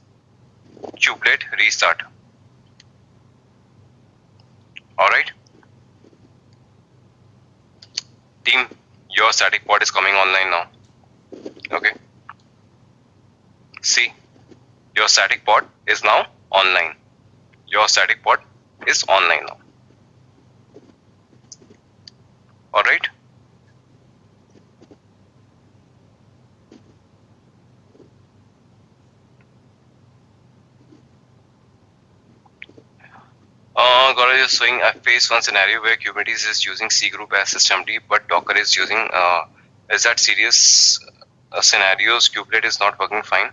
kubelet restart. Alright, team, your static pod is coming online now. Okay, see, your static pod is now online. Your static pod is online now. Alright, Gaurav is showing I faced one scenario where Kubernetes is using C group as systemd, but Docker is using. Is that serious scenarios? Kubelet is not working fine.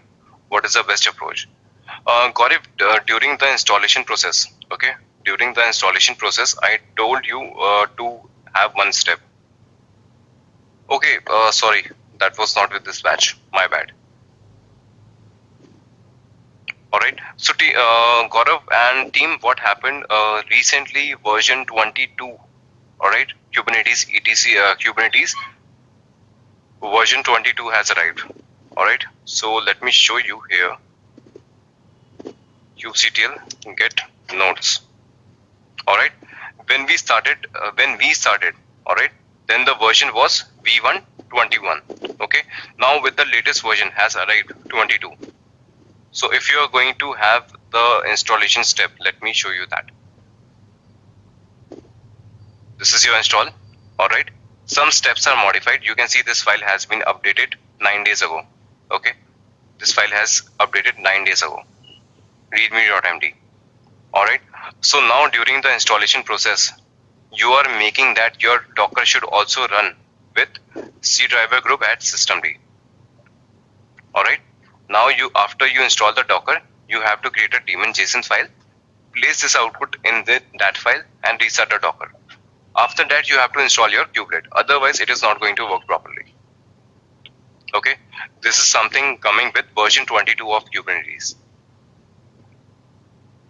What is the best approach? Gaurav, during the installation process, okay, during the installation process, I told you to have one step. Okay, sorry, that was not with this batch. My bad. Alright, so Gaurav and team, what happened recently, version 22, alright, Kubernetes etc Kubernetes version 22 has arrived. Alright, so let me show you here. kubectl get nodes. Alright, when we started, alright, then the version was v1.21. Okay, now with the latest version has arrived 22. So if you are going to have the installation step, let me show you that. This is your install. Alright, some steps are modified. You can see this file has been updated 9 days ago. Okay, this file has updated 9 days ago. readme.md. Alright, so now during the installation process, you are making that your Docker should also run with C driver group at systemd. Alright, now after you install the Docker, you have to create a daemon JSON file, place this output in that file and restart the Docker. After that, you have to install your kubelet, otherwise it is not going to work properly. Okay, this is something coming with version 22 of Kubernetes.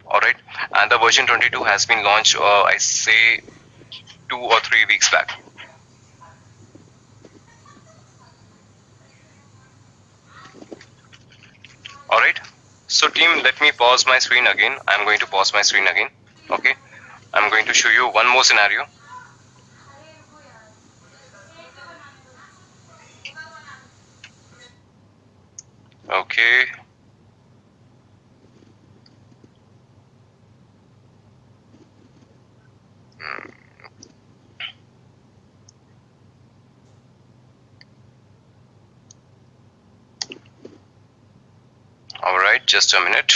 Alright, and the version 22 has been launched, I say 2 or 3 weeks back. Alright, so team, let me pause my screen again. I'm going to pause my screen again. Okay, I'm going to show you one more scenario. Okay. All right, just a minute.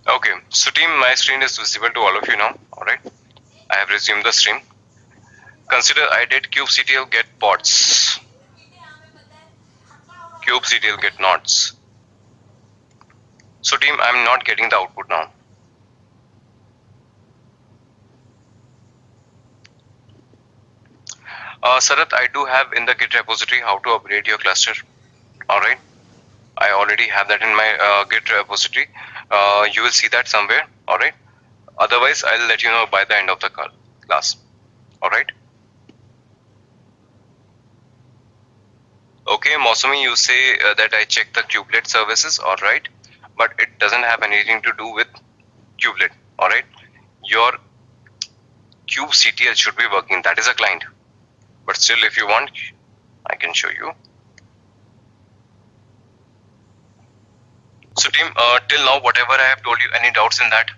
Okay, so team, my screen is visible to all of you now. All right, I have resumed the stream. Consider I did kubectl get pods, kubectl get nodes. So team, I'm not getting the output now. Sarat, I do have in the Git repository how to upgrade your cluster. All right, I already have that in my Git repository. You will see that somewhere. All right. Otherwise, I'll let you know by the end of the class. All right. Okay, Mosumi, you say that I checked the kubelet services. All right, but it doesn't have anything to do with kubelet. All right, your kubectl should be working. That is a client. But still, if you want, I can show you. So team, till now, whatever I have told you, any doubts in that?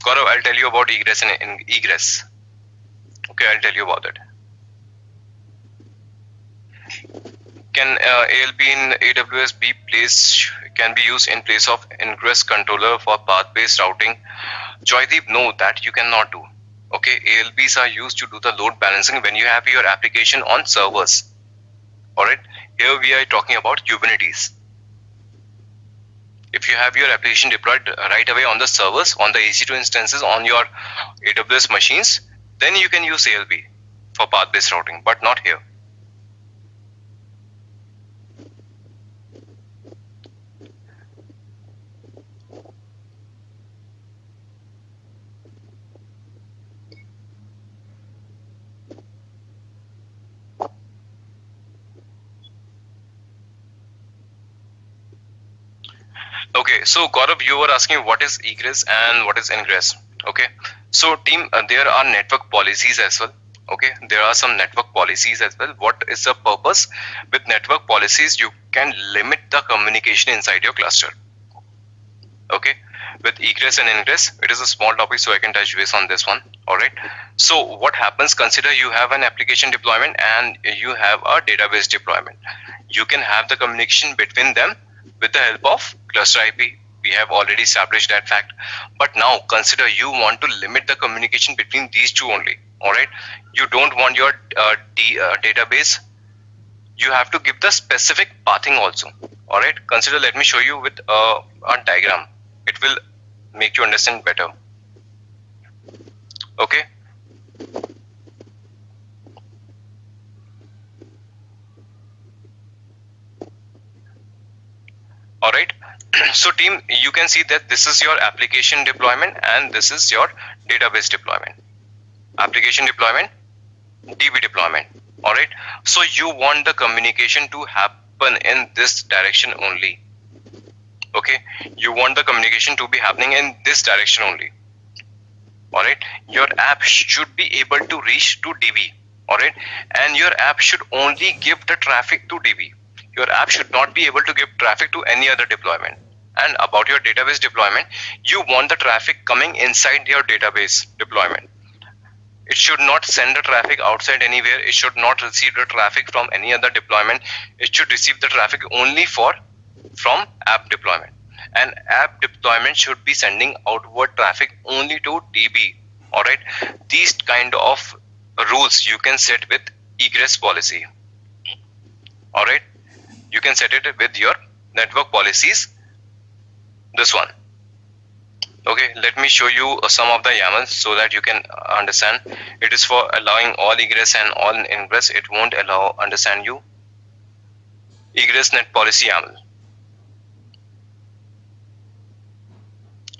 Gaurav, I'll tell you about Ingress and Ingress. Okay, I'll tell you about it. Can ALB in AWS can be used in place of Ingress controller for path-based routing? Joydeep, no, that you cannot do. Okay, ALBs are used to do the load balancing when you have your application on servers. Alright, here we are talking about Kubernetes. If you have your application deployed right away on the servers, on the EC2 instances on your AWS machines, then you can use ALB for path-based routing, but not here. Okay, so Gaurav, you were asking what is egress and what is ingress. Okay, so team, there are network policies as well. Okay, there are some network policies as well. What is the purpose? With network policies, you can limit the communication inside your cluster. Okay, with egress and ingress, it is a small topic, so I can touch base on this one. All right, so what happens? Consider you have an application deployment and you have a database deployment. You can have the communication between them with the help of cluster IP. We have already established that fact. But now consider you want to limit the communication between these two only. All right, you don't want your database. You have to give the specific pathing also. All right, consider, let me show you with a diagram. It will make you understand better. Okay. All right, so team, you can see that this is your application deployment and this is your database deployment. Application deployment, DB deployment. All right, so you want the communication to happen in this direction only. Okay, you want the communication to be happening in this direction only. All right, your app should be able to reach to DB. All right, and your app should only give the traffic to DB. Your app should not be able to give traffic to any other deployment. And about your database deployment, you want the traffic coming inside your database deployment. It should not send the traffic outside anywhere. It should not receive the traffic from any other deployment. It should receive the traffic only from app deployment. And app deployment should be sending outward traffic only to DB. Alright, these kind of rules you can set with egress policy. Alright, you can set it with your network policies. This one. Okay, let me show you some of the YAMLs so that you can understand. It is for allowing all egress and all ingress. It won't allow understand you. Egress net policy YAML.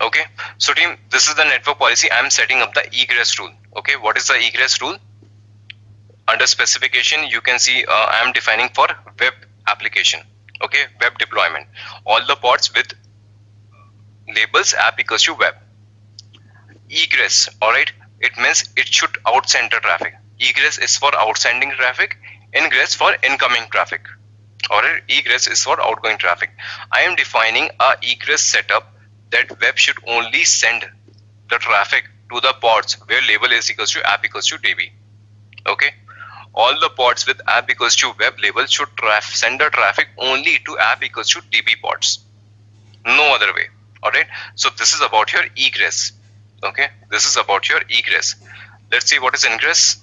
Okay, so team, this is the network policy. I am setting up the egress rule. Okay, what is the egress rule? Under specification, you can see I am defining for web application. Okay, web deployment. All the pods with labels app equals to web. Egress, alright, it means it should outsend the traffic. Egress is for outsending traffic, ingress for incoming traffic. Alright, egress is for outgoing traffic. I am defining a egress setup that web should only send the traffic to the pods where label is equals to app equals to DB. Okay, all the pods with app equals to web label should send the traffic only to app equals to DB pods. No other way. Alright, so this is about your egress. Okay, this is about your egress. Let's see what is ingress.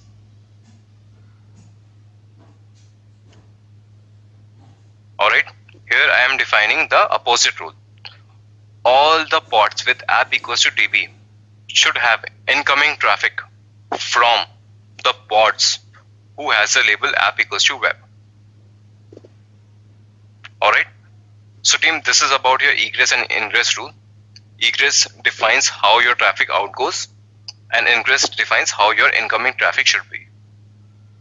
Alright, here I am defining the opposite rule. All the pods with app equals to DB should have incoming traffic from the pods who has a label app equals to web. Alright, so team, this is about your egress and ingress rule. Egress defines how your traffic outgoes and ingress defines how your incoming traffic should be.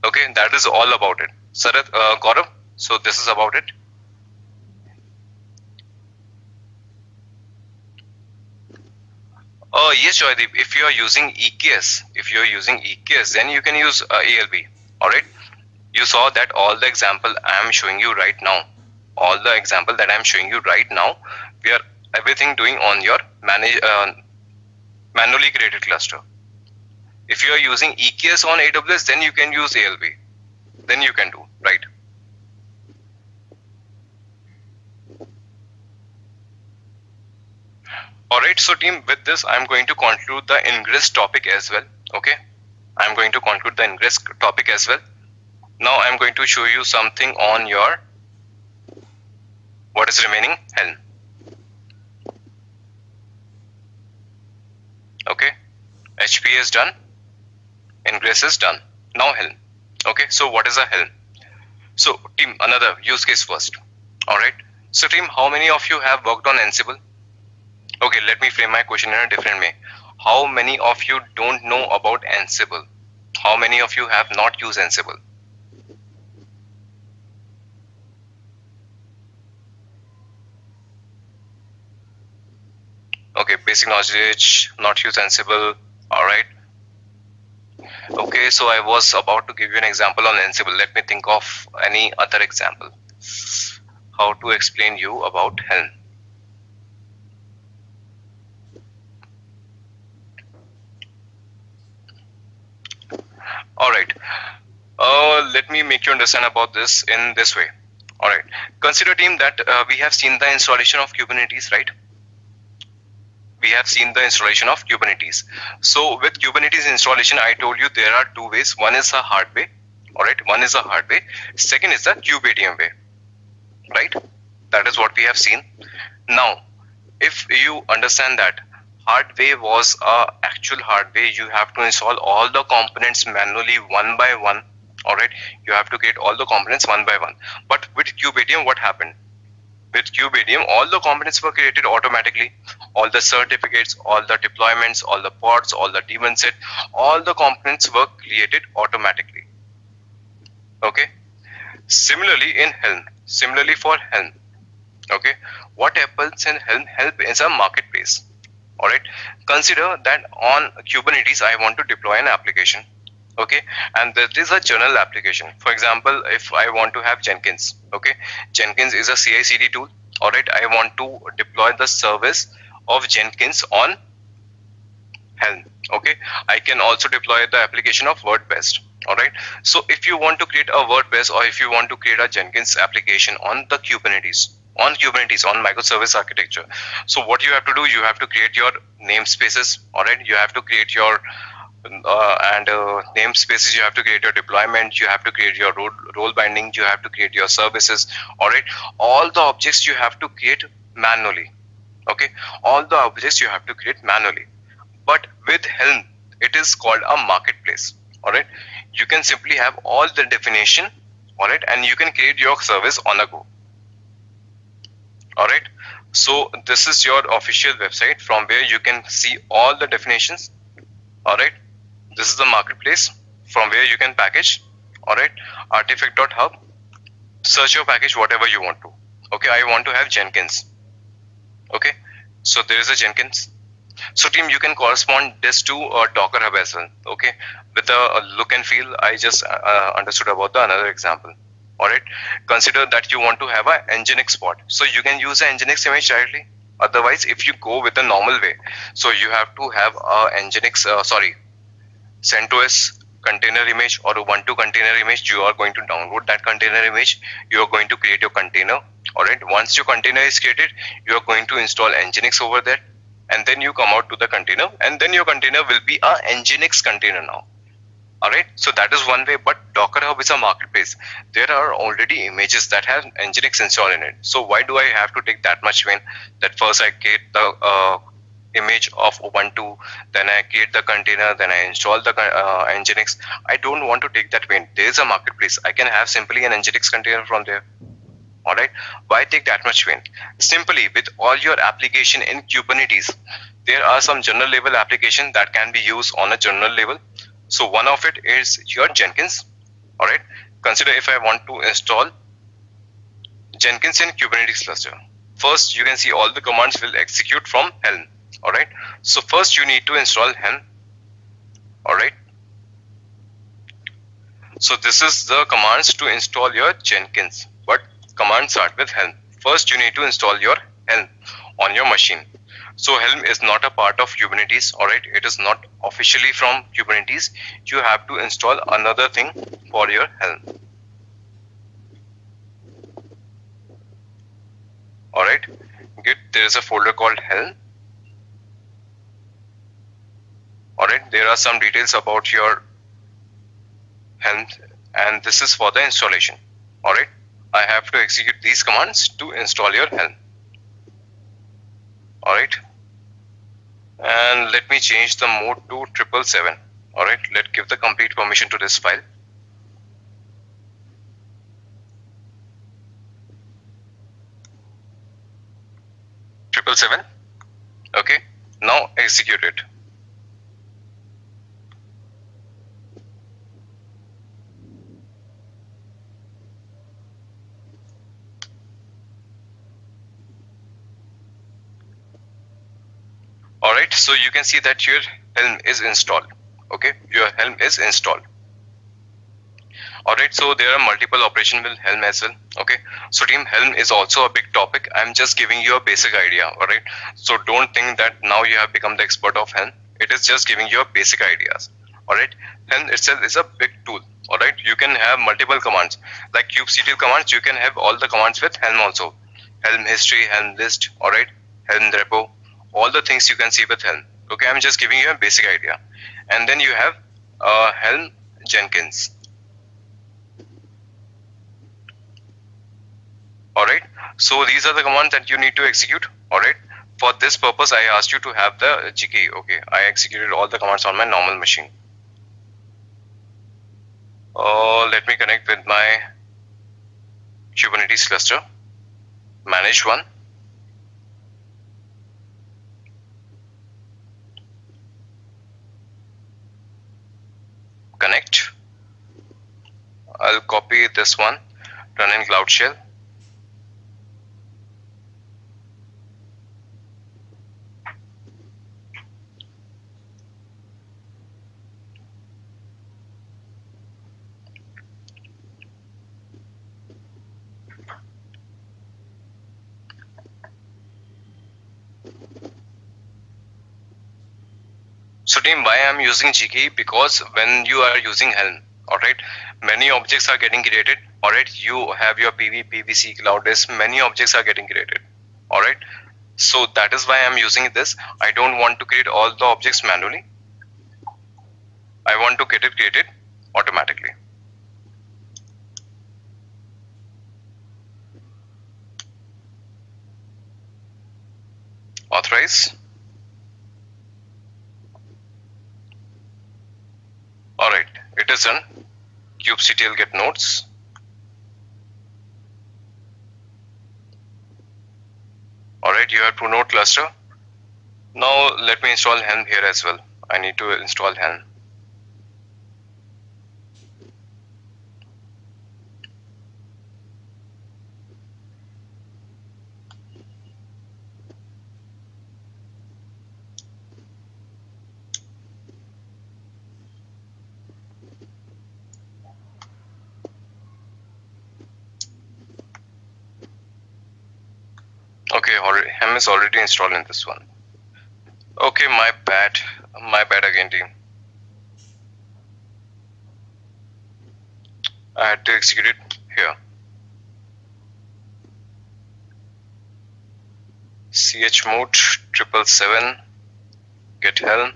Okay, that is all about it. Sarath, Gaurav, so this is about it. Yes, Joydeep, if you are using EKS, then you can use ALB. Alright, you saw that all the example I am showing you right now, we are everything doing on your manually created cluster. If you are using EKS on AWS, then you can use ALB. Then you can do, right? Alright, so team, with this I'm going to conclude the ingress topic as well. Okay, I'm going to conclude the ingress topic as well. Now I'm going to show you something on your what is remaining, Helm. Okay, HP is done, ingress is done. Now Helm. Okay, so what is a Helm? So team, another use case first. Alright, so team, how many of you have worked on Ansible? Okay, let me frame my question in a different way. How many of you don't know about Ansible? How many of you have not used Ansible? Okay, basic knowledge, not use Ansible. Alright. Okay, so I was about to give you an example on Ansible. Let me think of any other example. How to explain you about Helm. Alright, let me make you understand about this in this way. Alright, consider team that we have seen the installation of Kubernetes, right? We have seen the installation of Kubernetes. So with Kubernetes installation, I told you there are two ways. One is a hard way. Alright, one is a hard way. Second is the KubeADM way. Right? That is what we have seen. Now, if you understand that hard way was a actual hard way, you have to install all the components manually one by one. Alright, you have to create all the components one by one. But with KubeADM, what happened? With KubeADM, all the components were created automatically. All the certificates, all the deployments, all the pods, all the daemon set, all the components were created automatically. Okay. Similarly in Helm, similarly for Helm. Okay. What happens in Helm? Helm is a marketplace. Alright. Consider that on Kubernetes, I want to deploy an application. Okay, and there is a general application. For example, if I want to have Jenkins, okay, Jenkins is a CI/CD tool. All right, I want to deploy the service of Jenkins on Helm. Okay, I can also deploy the application of WordPress. All right, so if you want to create a WordPress or if you want to create a Jenkins application on the Kubernetes on microservice architecture, so what you have to do, you have to create your namespaces. All right, you have to create your namespaces, you have to create your deployment, you have to create your role binding, you have to create your services. All right, all the objects you have to create manually. Okay, all the objects you have to create manually. But with Helm, it is called a marketplace. All right, you can simply have all the definition. All right, and you can create your service on a go. All right, so this is your official website from where you can see all the definitions. All right, this is the marketplace from where you can package. All right, artifact.hub, search your package whatever you want to. Okay, I want to have Jenkins. Okay, so there is a Jenkins. So team, you can correspond this to a Docker Hub as well. Okay, with a look and feel, I just understood about the another example. All right, consider that you want to have a Nginx pod, so you can use an Nginx image directly. Otherwise, if you go with the normal way, so you have to have a Nginx, CentOS container image or Ubuntu container image. You are going to download that container image. You are going to create your container. All right, once your container is created, you are going to install Nginx over there, and then you come out to the container, and then your container will be a Nginx container now. All right, so that is one way. But Docker Hub is a marketplace. There are already images that have Nginx installed in it. So why do I have to take that much pain? That first I create the image of Ubuntu, then I create the container, then I install the Nginx. I don't want to take that pain. There is a marketplace. I can have simply an Nginx container from there. All right, why take that much pain? Simply with all your application in Kubernetes, there are some general level application that can be used on a general level. So one of it is your Jenkins. All right, consider if I want to install Jenkins in Kubernetes cluster. First, you can see all the commands will execute from Helm. All right, so first you need to install Helm. All right, so this is the commands to install your Jenkins, but commands start with Helm. First, you need to install your Helm on your machine. So Helm is not a part of Kubernetes. All right, it is not officially from Kubernetes. You have to install another thing for your Helm. All right, good. There is a folder called Helm. All right, there are some details about your Helm, and this is for the installation. All right, I have to execute these commands to install your Helm. All right, and let me change the mode to 777. All right, let's give the complete permission to this file. Triple seven. Okay, now execute it. All right, so you can see that your Helm is installed. Okay, your Helm is installed. All right, so there are multiple operations with Helm as well. Okay, so team, Helm is also a big topic. I'm just giving you a basic idea. All right, so don't think that now you have become the expert of Helm. It is just giving you basic ideas. All right, Helm itself is a big tool. All right, you can have multiple commands like kubectl commands. You can have all the commands with Helm also. Helm history, Helm list. All right, Helm repo. All the things you can see with Helm. Okay, I'm just giving you a basic idea. And then you have Helm Jenkins. All right, so these are the commands that you need to execute. All right, for this purpose I asked you to have the CKA. Okay, I executed all the commands on my normal machine. Let me connect with my Kubernetes cluster. Manage one. Connect. I'll copy this one, run in Cloud Shell. So team, why I'm using GKE? Because when you are using Helm, alright, many objects are getting created, alright, you have your PV, PVC, Cloudless, many objects are getting created, alright. So that is why I'm using this. I don't want to create all the objects manually. I want to get it created automatically. Authorize. Alright, it is done. kubectl get nodes. Alright, you have 2 node cluster. Now let me install Helm here as well. I need to install Helm. Okay, Helm is already installed in this one. Okay, my bad again team. I had to execute it here. chmod 777 get Helm.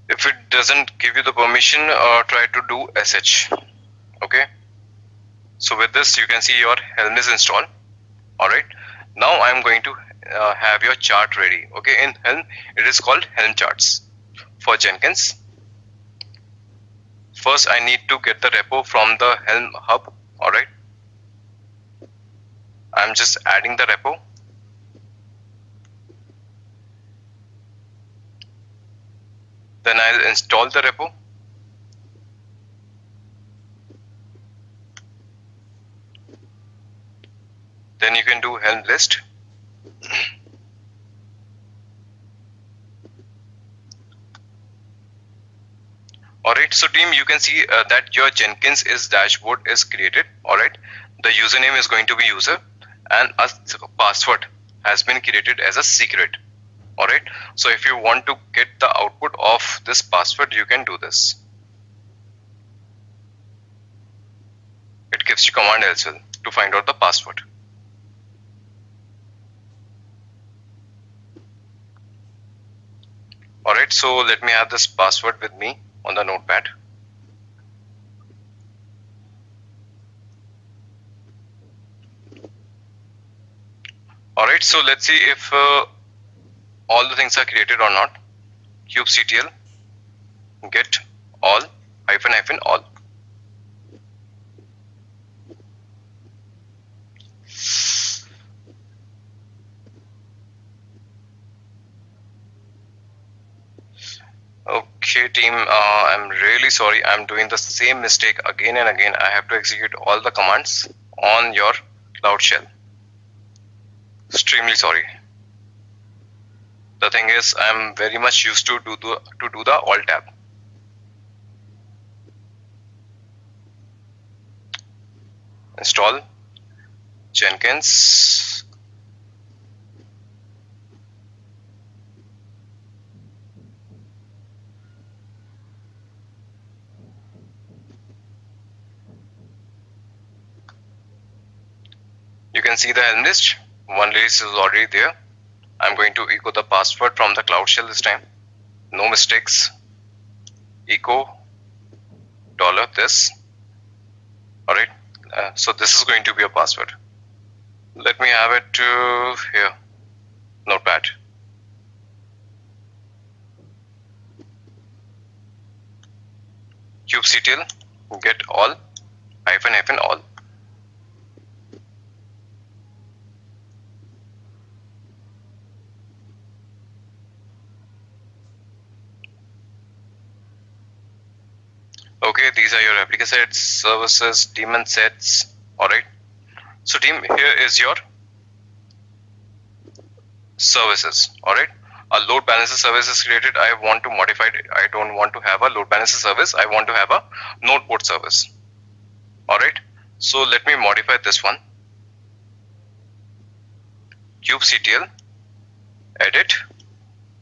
If it doesn't give you the permission, try to do sh. Okay, so with this you can see your Helm is installed. Alright, now I'm going to have your chart ready. Okay, in Helm it is called Helm charts. For Jenkins, first I need to get the repo from the Helm hub. Alright, I'm just adding the repo. Then I'll install the repo. Then you can do Helm list. Alright, so team, you can see that your Jenkins is dashboard is created. Alright, the username is going to be user and a password has been created as a secret. Alright, so if you want to get the output of this password, you can do this. It gives you command as well to find out the password. Alright, so let me have this password with me on the notepad. Alright, so let's see if all the things are created or not. kubectl get all -- all. Okay team, I'm really sorry, I'm doing the same mistake again and again. I have to execute all the commands on your Cloud Shell. Extremely sorry. The thing is, I'm very much used to do the Alt tab. Install Jenkins. You can see the Helm list. One release is already there. I'm going to echo the password from the Cloud Shell this time. No mistakes. Echo $this. Alright, so this is going to be a password. Let me have it here. Notepad. kubectl get all -- all. Okay, these are your replica sets, services, daemon sets. Alright. So team, here is your services. Alright. A load balancer service is created. I want to modify it. I don't want to have a load balancer service. I want to have a node port service. Alright, so let me modify this one. kubectl, edit,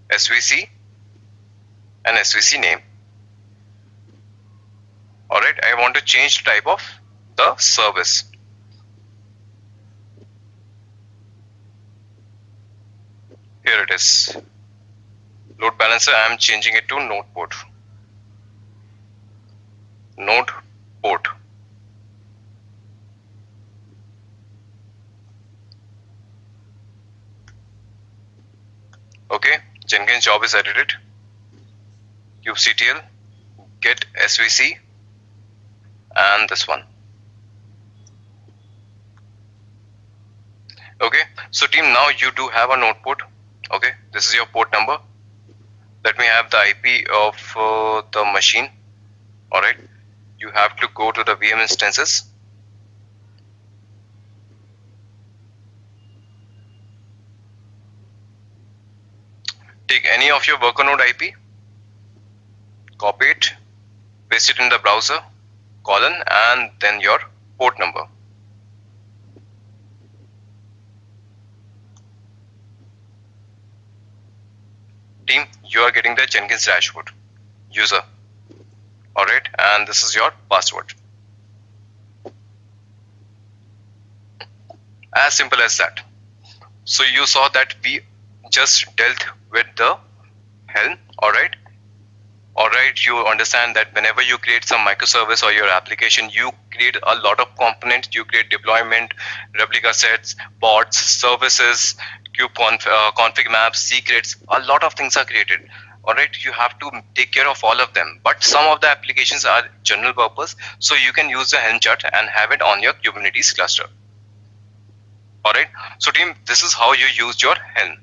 svc and svc name. Alright, I want to change the type of the service. Here it is. Load balancer, I am changing it to node port. Node port. Okay, Jenkins job is edited. kubectl, get svc and this one. Okay, so team, now you do have a node port. Okay, this is your port number. Let me have the IP of the machine. Alright, you have to go to the VM instances. Take any of your worker node IP, copy it, paste it in the browser, colon, and then your port number. Team, you are getting the Jenkins dashboard. User. Alright, and this is your password. As simple as that. So you saw that we just dealt with the Helm. Alright. Alright, you understand that whenever you create some microservice or your application, you create a lot of components. You create deployment, replica sets, bots, services, ConfigMap, secrets. A lot of things are created. Alright, you have to take care of all of them. But some of the applications are general purpose, so you can use the Helm chart and have it on your Kubernetes cluster. Alright, so team, this is how you use your Helm.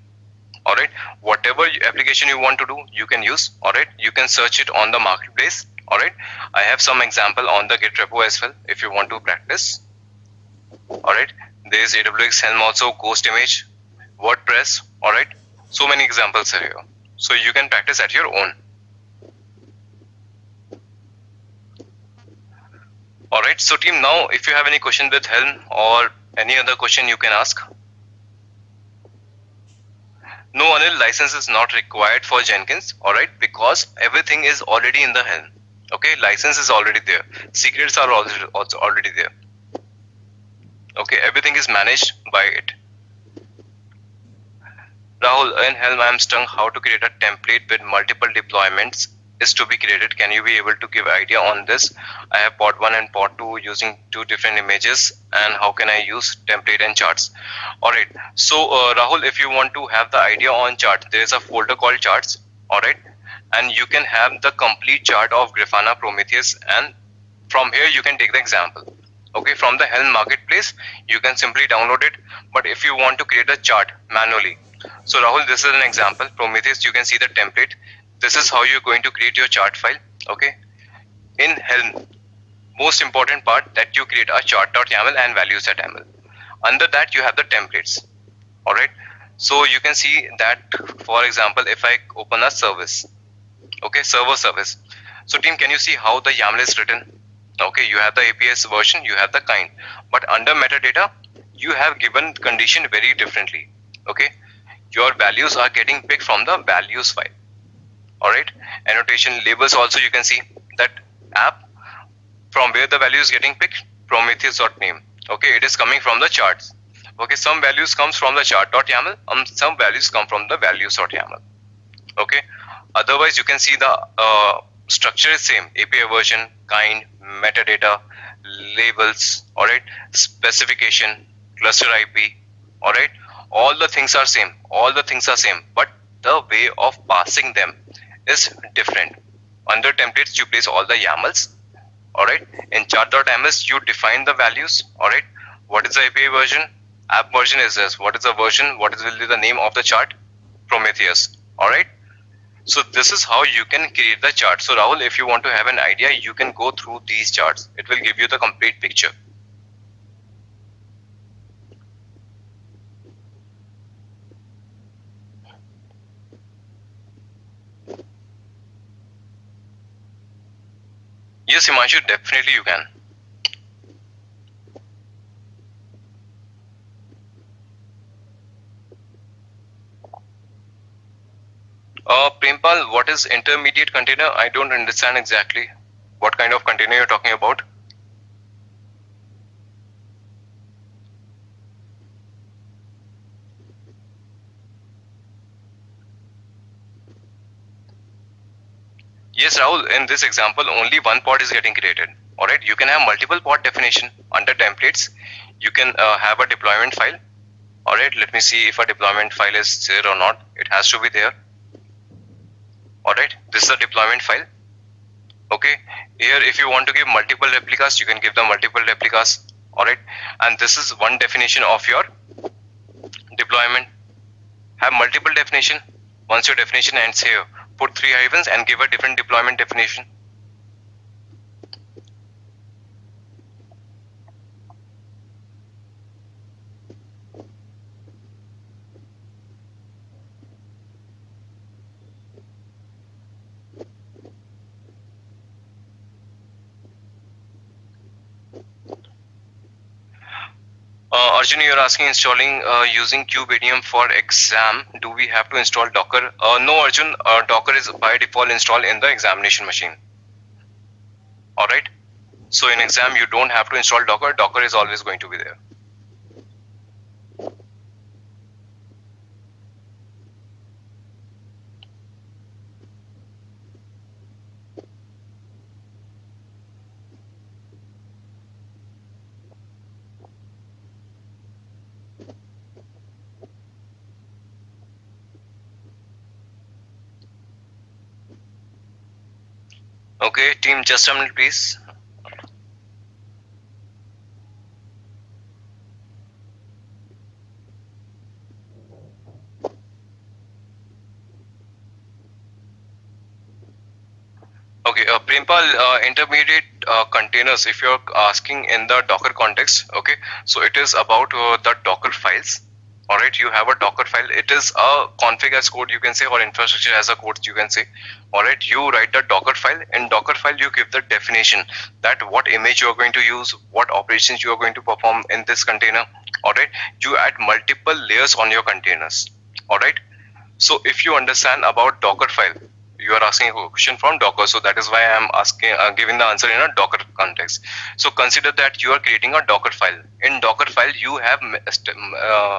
Alright, whatever application you want to do, you can use. Alright, you can search it on the marketplace. Alright, I have some example on the Git repo as well if you want to practice. Alright, there is AWS Helm also, Ghost Image, WordPress. Alright, so many examples are here. So you can practice at your own. Alright, so team, now if you have any question with Helm or any other question, you can ask. No, Anil, license is not required for Jenkins, alright, because everything is already in the Helm. Okay, license is already there. Secrets are also already there. Okay, everything is managed by it. Rahul, in Helm I am stuck how to create a template with multiple deployments is to be created. Can you be able to give idea on this? I have pod 1 and pod 2 using two different images, and how can I use template and charts? Alright, so Rahul, if you want to have the idea on chart, there is a folder called charts. Alright, and you can have the complete chart of Grafana, Prometheus, and from here you can take the example. Okay, from the Helm marketplace you can simply download it, but if you want to create a chart manually, so Rahul, this is an example. Prometheus, you can see the template. This is how you're going to create your chart file. Okay, in Helm, most important part that you create a chart.yaml and values.yaml. Under that you have the templates. Alright, so you can see that, for example, if I open a service, okay, server service. So team, can you see how the YAML is written? Okay, you have the APS version, you have the kind, but under metadata you have given condition very differently. Okay, your values are getting picked from the values file. Alright, annotation, labels also you can see that app from where the value is getting picked, Prometheus.name. Okay, it is coming from the charts. Okay, some values comes from the chart.yaml, some values come from the values.yaml. Okay, otherwise you can see the structure is same, API version, kind, metadata, labels, alright, specification, cluster IP, alright, all the things are same, but the way of passing them is different. Under templates you place all the YAMLs, alright. In chart.ms you define the values, alright. What is the API version? App version is this. What is the version? What will be the name of the chart? Prometheus, alright. So this is how you can create the chart. So Rahul, if you want to have an idea, you can go through these charts. It will give you the complete picture. Yes, Himanshu, definitely you can. Prempal, what is intermediate container? I don't understand exactly what kind of container you're talking about. Yes, Rahul, in this example, only one pod is getting created. Alright, you can have multiple pod definition under templates. You can have a deployment file. Alright, let me see if a deployment file is there or not. It has to be there. Alright, this is a deployment file. Okay, here if you want to give multiple replicas, you can give the multiple replicas. Alright, and this is one definition of your deployment. Have multiple definition. Once your definition ends here, put 3 hyphens and give a different deployment definition. Arjun, you're asking installing using Kubernetes for exam. Do we have to install Docker? No, Arjun. Docker is by default installed in the examination machine. All right. So in exam, you don't have to install Docker. Docker is always going to be there. Okay, team, just a minute, please. Okay, Prempal, intermediate containers, if you're asking in the Docker context, okay, so it is about the Docker files. All right, you have a Docker file. It is a config as code, you can say, or infrastructure as a code, you can say. All right, you write the Docker file. In Docker file, you give the definition that what image you are going to use, what operations you are going to perform in this container. All right, you add multiple layers on your containers. All right, so if you understand about Docker file, you are asking a question from Docker, so that is why I am asking, giving the answer in a Docker context. So consider that you are creating a Docker file. In Docker file, you have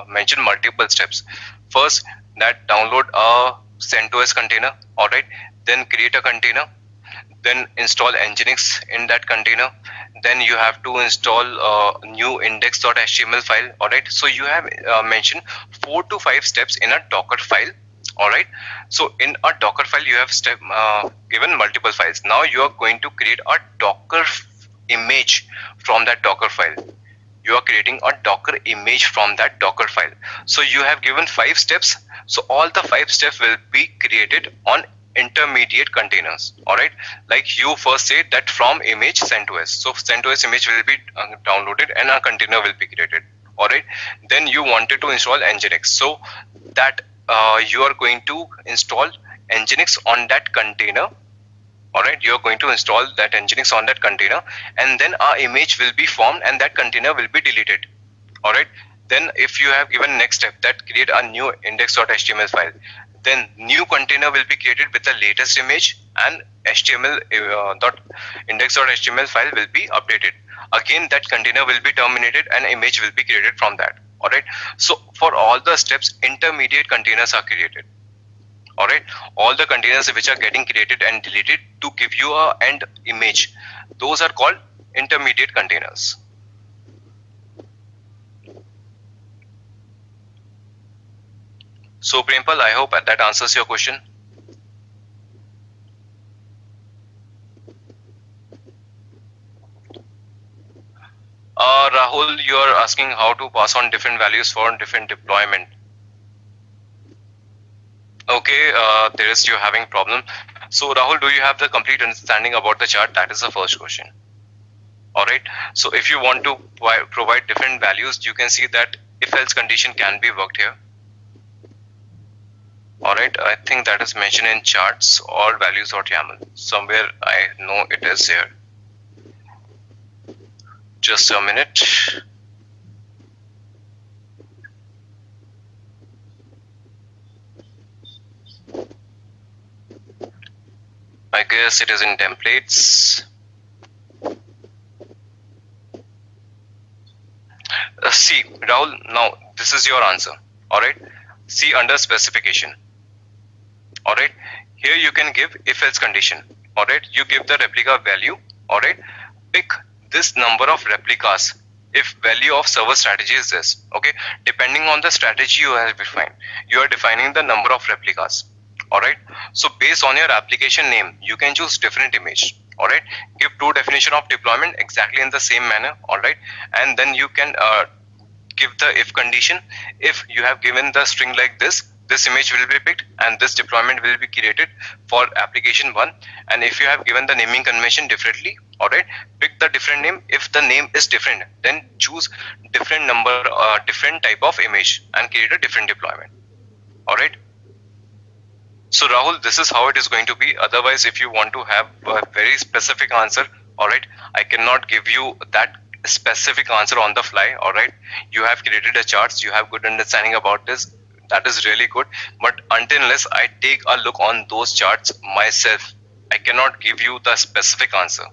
mentioned multiple steps. First, that download a CentOS container, all right. Then create a container. Then install Nginx in that container. Then you have to install a new index.html file, all right. So you have mentioned 4 to 5 steps in a Docker file. All right, so in a Docker file you have given multiple files. Now you are going to create a Docker image from that Docker file. You are creating a Docker image from that Docker file. So you have given 5 steps. So all the 5 steps will be created on intermediate containers. All right, like you first say that from image CentOS. So CentOS image will be downloaded and a container will be created. All right, then you wanted to install Nginx. So that you are going to install Nginx on that container. All right, you are going to install that Nginx on that container, and then our image will be formed and that container will be deleted. All right, then if you have given next step, that create a new index.html file, then new container will be created with the latest image, and index.html file will be updated. Again, that container will be terminated and image will be created from that. All right, so for all the steps, intermediate containers are created. All right, all the containers which are getting created and deleted to give you a end image, those are called intermediate containers. So Prempal, I hope that answers your question. Rahul, you are asking how to pass on different values for different deployment. Okay, there is you having problem. So Rahul, do you have the complete understanding about the chart? That is the first question. All right. So if you want to provide different values, you can see that if else condition can be worked here. All right. I think that is mentioned in charts or values.yaml. Somewhere I know it is here. Just a minute. I guess it is in templates. See, Rahul, now this is your answer. Alright. See under specification. Alright. Here you can give if else condition. Alright. You give the replica value. Alright. Pick this number of replicas if value of server strategy is this. Okay. Depending on the strategy you have defined, you are defining the number of replicas. Alright. So based on your application name, you can choose different image. Alright. Give two definition of deployment exactly in the same manner. Alright. And then you can give the if condition. If you have given the string like this image will be picked and this deployment will be created for application 1. And if you have given the naming convention differently, alright, pick the different name. If the name is different, then choose different number, different type of image and create a different deployment. Alright. So Rahul, this is how it is going to be. Otherwise, if you want to have a very specific answer, alright, I cannot give you that specific answer on the fly. Alright, you have created a charts, you have good understanding about this. That is really good, but until unless I take a look on those charts myself, I cannot give you the specific answer.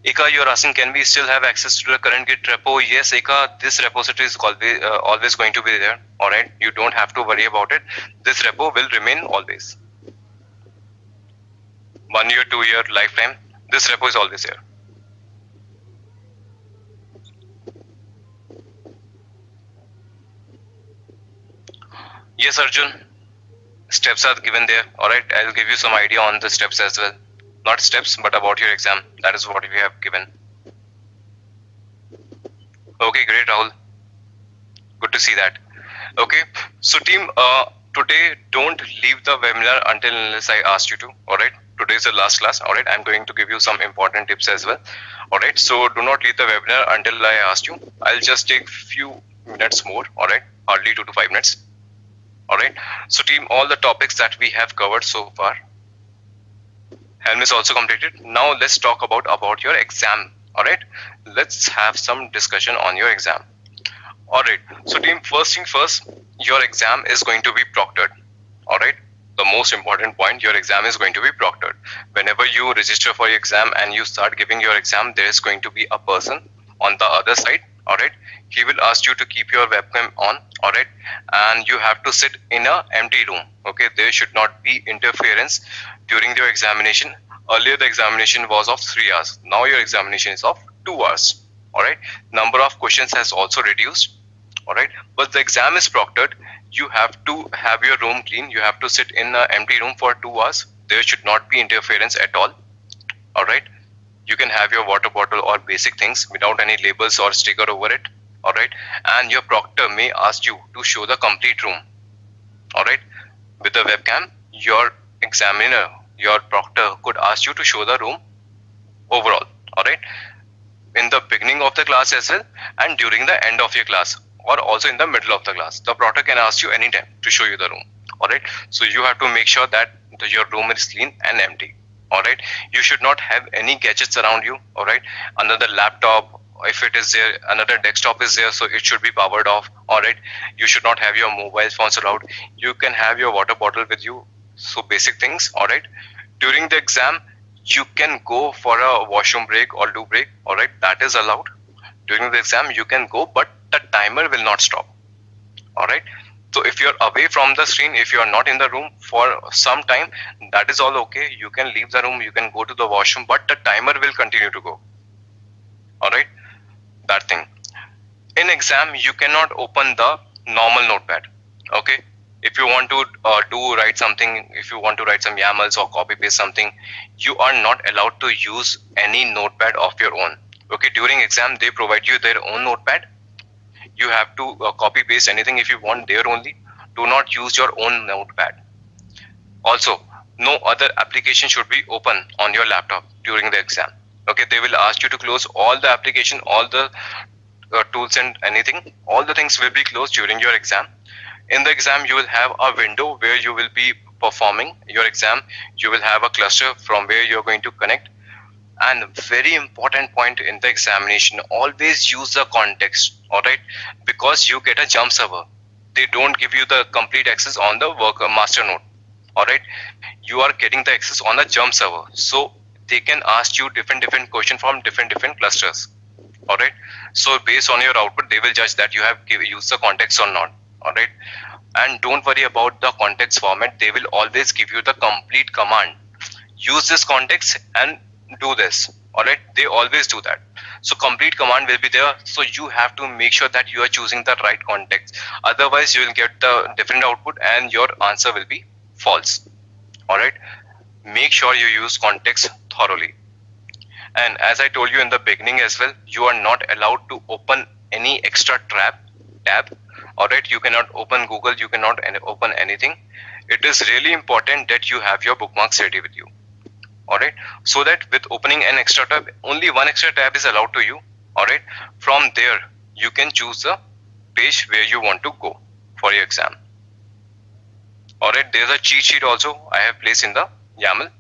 Eka, you're asking, can we still have access to the current Git repo? Yes, Eka, this repository is always going to be there. Alright, you don't have to worry about it. This repo will remain always. 1 year, 2 year, lifetime, this repo is always there. Yes, Arjun, steps are given there. Alright, I'll give you some idea on the steps as well. Not steps, but about your exam. That is what we have given. Okay, great, Rahul. Good to see that. Okay, so team, today don't leave the webinar until unless I asked you to. Alright, today is the last class. Alright, I'm going to give you some important tips as well. Alright, so do not leave the webinar until I asked you. I'll just take few minutes more. Alright, hardly 2 to 5 minutes. Alright, so team, all the topics that we have covered so far. Helm is also completed. Now let's talk about your exam. Alright, let's have some discussion on your exam. Alright, so team, first thing first, your exam is going to be proctored. Alright, the most important point, your exam is going to be proctored. Whenever you register for your exam and you start giving your exam, there is going to be a person on the other side. Alright, he will ask you to keep your webcam on. Alright, and you have to sit in a empty room. Okay, there should not be interference during your examination. Earlier the examination was of 3 hours. Now your examination is of 2 hours. Alright, number of questions has also reduced. Alright, but the exam is proctored. You have to have your room clean. You have to sit in an empty room for 2 hours. There should not be interference at all. Alright, you can have your water bottle or basic things without any labels or sticker over it. Alright, and your proctor may ask you to show the complete room. Alright, with the webcam, your examiner, your proctor could ask you to show the room overall. Alright, in the beginning of the class as well and during the end of your class, or also in the middle of the class. The proctor can ask you anytime to show you the room. Alright, so you have to make sure that your room is clean and empty. Alright, you should not have any gadgets around you. Alright, another laptop, if it is there, another desktop is there, so it should be powered off. Alright, you should not have your mobile phones allowed. You can have your water bottle with you, so basic things. Alright, during the exam you can go for a washroom break or loo break. Alright, that is allowed. During the exam you can go, but the timer will not stop. Alright, so if you're away from the screen, if you're not in the room for some time, that is all okay. You can leave the room, you can go to the washroom, but the timer will continue to go. Alright, that thing. In exam, you cannot open the normal notepad. Okay, if you want to write something, if you want to write some YAMLs or copy paste something, you are not allowed to use any notepad of your own. Okay, during exam, they provide you their own notepad. You have to copy paste anything if you want there only. Do not use your own notepad. Also, no other application should be open on your laptop during the exam. Okay, they will ask you to close all the application, all the tools and anything. All the things will be closed during your exam. In the exam, you will have a window where you will be performing your exam, you will have a cluster from where you're going to connect. And very important point in the examination, always use the context, all right? Because you get a jump server. They don't give you the complete access on the master node, all right? You are getting the access on the jump server. So they can ask you different question from different clusters, all right? So based on your output, they will judge that you have used the context or not, all right? And don't worry about the context format. They will always give you the complete command. Use this context and do this, all right? They always do that. So complete command will be there. So you have to make sure that you are choosing the right context. Otherwise, you will get the different output and your answer will be false, all right? Make sure you use context thoroughly. And as I told you in the beginning as well, you are not allowed to open any extra tab, all right? You cannot open Google, you cannot open anything. It is really important that you have your bookmarks ready with you, all right? So that with opening an extra tab, only one extra tab is allowed to you, all right? From there, you can choose the page where you want to go for your exam, all right? There's a cheat sheet also I have placed in the YAML.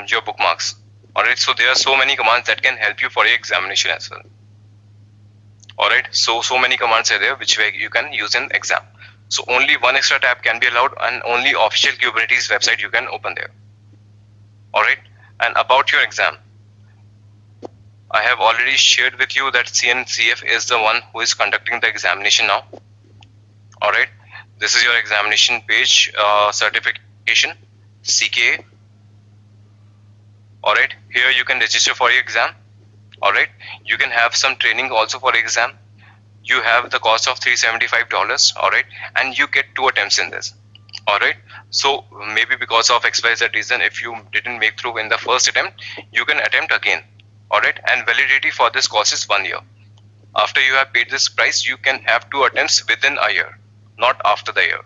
Your bookmarks, all right? So there are so many commands that can help you for your examination as well, all right? So many commands are there which way you can use in exam. So only one extra tab can be allowed, and only official Kubernetes website you can open there, all right? And about your exam, I have already shared with you that CNCF is the one who is conducting the examination now, all right? This is your examination page, certification, CKA, all right? Here you can register for your exam, all right? You can have some training also for exam. You have the cost of $375, all right? And you get 2 attempts in this, all right? So maybe because of XYZ reason, if you didn't make through in the first attempt, you can attempt again, all right? And validity for this course is 1 year. After you have paid this price, you can have 2 attempts within a year, not after the year,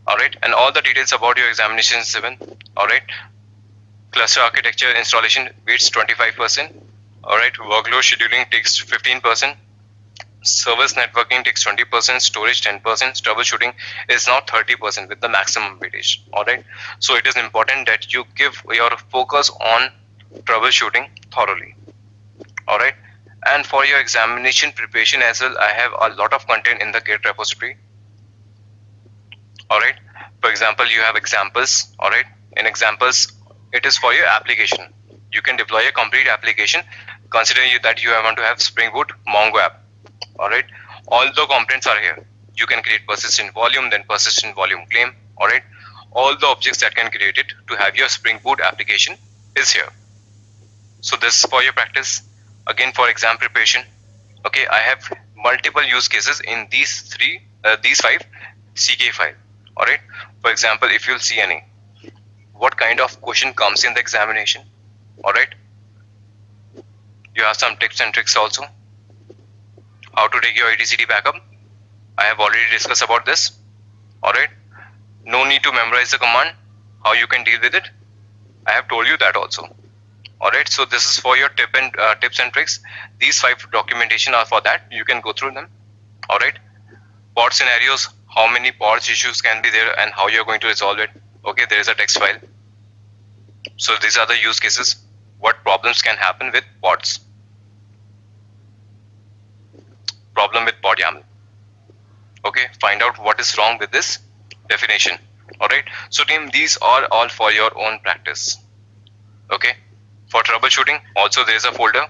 all right? And all the details about your examination is given, all right? Cluster architecture installation weights 25%, all right? Workload scheduling takes 15%, service networking takes 20%, storage 10%, troubleshooting is now 30% with the maximum weightage, all right? So it is important that you give your focus on troubleshooting thoroughly, all right? And for your examination preparation as well, I have a lot of content in the Git repository, all right? For example, you have examples, all right? In examples, it is for your application. You can deploy a complete application, considering that you want to have Spring Boot Mongo app, all right? All the components are here. You can create persistent volume, then persistent volume claim, all right? All the objects that can create it to have your Spring Boot application is here. So this is for your practice. Again, for exam preparation, okay, I have multiple use cases in these 5 CKA file, all right? For example, if you'll see any, what kind of question comes in the examination, all right? You have some tips and tricks also. How to take your etcd backup, I have already discussed about this, all right? No need to memorize the command. How you can deal with it, I have told you that also, all right? So this is for your tips and tricks. These 5 documentation are for that. You can go through them, all right? Pod scenarios, how many pods issues can be there and how you're going to resolve it. Okay, there is a text file. So these are the use cases. What problems can happen with pods? Problem with pod YAML. Okay, find out what is wrong with this definition. All right. So team, these are all for your own practice. Okay. For troubleshooting, also there is a folder.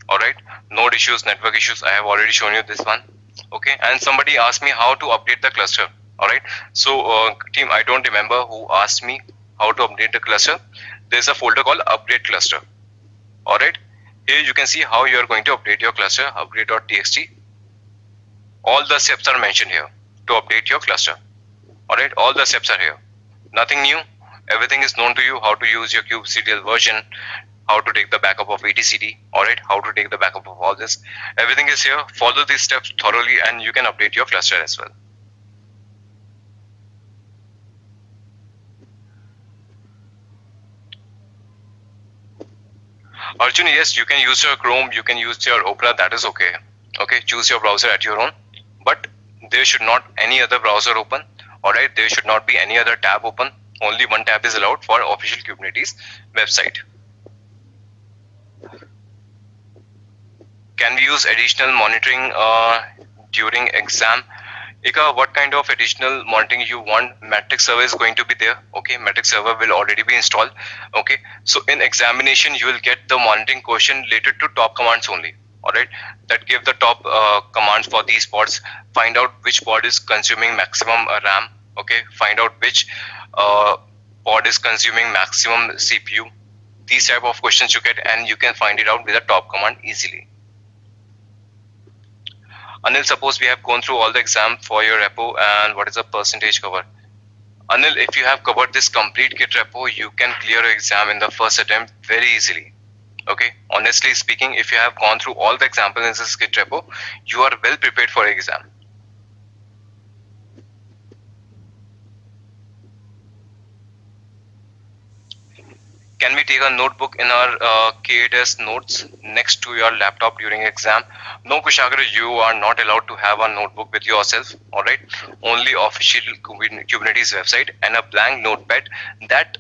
All right. Node issues, network issues. I have already shown you this one. Okay. And somebody asked me how to update the cluster. All right. So team, I don't remember who asked me how to update the cluster. There's a folder called update cluster. All right. Here you can see how you are going to update your cluster, update.txt. All the steps are mentioned here to update your cluster. All right. All the steps are here. Nothing new. Everything is known to you. How to use your kubectl version, how to take the backup of etcd. All right. How to take the backup of all this. Everything is here. Follow these steps thoroughly and you can update your cluster as well. Arjun, yes, you can use your Chrome, you can use your Opera, that is okay. Okay, choose your browser at your own, but there should not any other browser open. All right, there should not be any other tab open. Only one tab is allowed for official Kubernetes website. Can we use additional monitoring during exam? Ika, what kind of additional monitoring you want? Metric server is going to be there. Okay, metric server will already be installed. Okay, so in examination you will get the monitoring question related to top commands only. All right, that give the top commands for these pods. Find out which pod is consuming maximum RAM. Okay, find out which pod is consuming maximum CPU. These type of questions you get, and you can find it out with the top command easily. Anil, suppose we have gone through all the exam for your repo, and what is the percentage cover? Anil, if you have covered this complete Git repo, you can clear your exam in the first attempt very easily. Okay, honestly speaking, if you have gone through all the examples in this Git repo, you are well prepared for exam. Can we take a notebook in our K8s notes next to your laptop during exam? No, Kushagar, you are not allowed to have a notebook with yourself. All right, only official Kubernetes website and a blank notepad that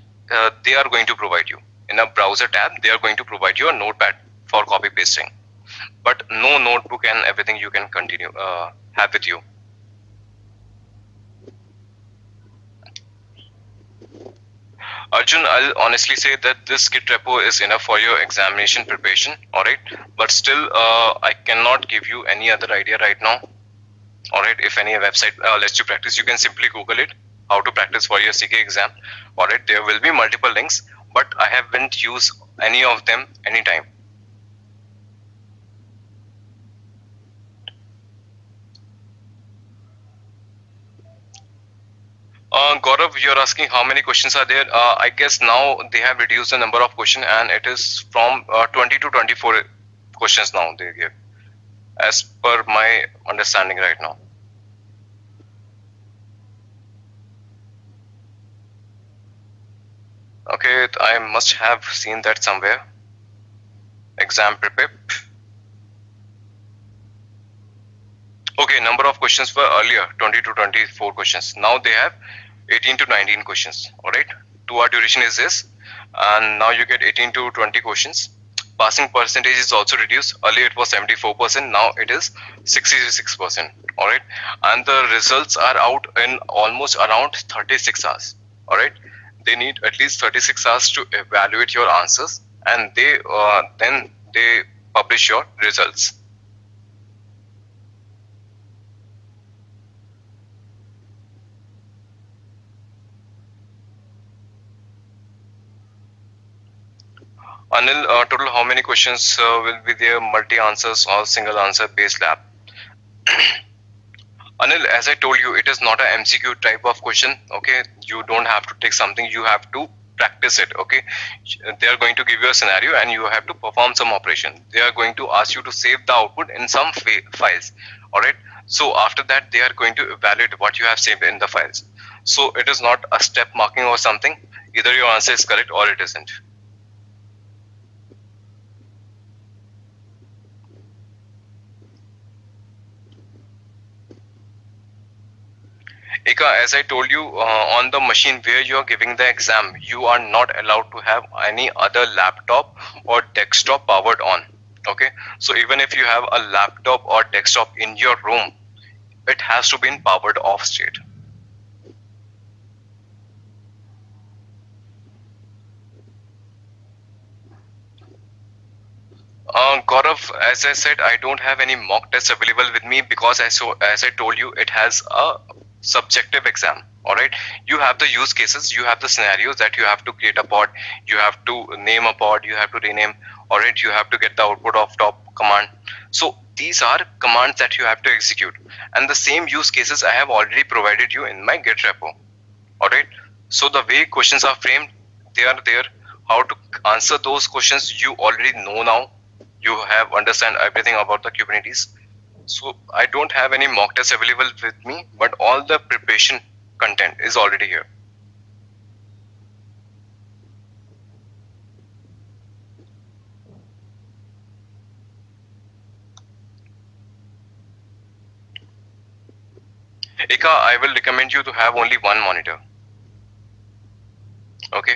they are going to provide you. In a browser tab, they are going to provide you a notepad for copy pasting, but no notebook and everything you can continue have with you. Arjun, I'll honestly say that this Git repo is enough for your examination preparation, alright? But still, I cannot give you any other idea right now. Alright, if any website lets you practice, you can simply Google it, how to practice for your CKA exam. Alright, there will be multiple links, but I haven't used any of them anytime. Gaurav, you're asking how many questions are there. I guess now they have reduced the number of questions, and it is from 20 to 24 questions now they give, as per my understanding right now. Okay, I must have seen that somewhere. Exam prepare. Okay, number of questions were earlier 20 to 24 questions. Now they have 18 to 19 questions. All right, 2 hour duration is this, and now you get 18 to 20 questions. Passing percentage is also reduced. Earlier it was 74%. Now it is 66%. All right, and the results are out in almost around 36 hours. All right, they need at least 36 hours to evaluate your answers, and they then they publish your results. Anil, total how many questions will be there, multi answers or single answer based lab? Anil, as I told you, it is not a MCQ type of question. Okay, you don't have to take something, you have to practice it. Okay, they are going to give you a scenario and you have to perform some operation. They are going to ask you to save the output in some files. All right, so after that they are going to evaluate what you have saved in the files. So it is not a step marking or something. Either your answer is correct or it isn't. Ika, as I told you, on the machine where you are giving the exam, you are not allowed to have any other laptop or desktop powered on. Okay, so even if you have a laptop or desktop in your room, it has to be in powered off state. Gaurav, as I said, I don't have any mock tests available with me because as I told you, it has a subjective exam. All right, you have the use cases, you have the scenarios that you have to create a pod, you have to name a pod, you have to rename. All right, you have to get the output of top command. So these are commands that you have to execute, and the same use cases I have already provided you in my Git repo. All right, so the way questions are framed, they are there. How to answer those questions you already know now. You have understand everything about the Kubernetes. So I don't have any mock tests available with me, but all the preparation content is already here. Eka, I will recommend you to have only one monitor. Okay,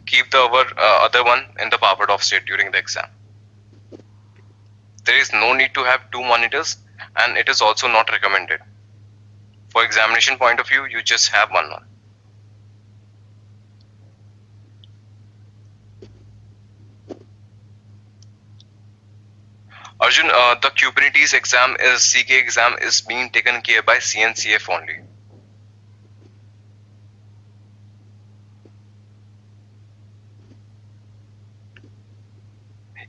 keep the other one in the powered off state during the exam. There is no need to have two monitors, and it is also not recommended. For examination point of view, you just have one. Arjun, the Kubernetes exam is CKA exam is being taken care by CNCF only.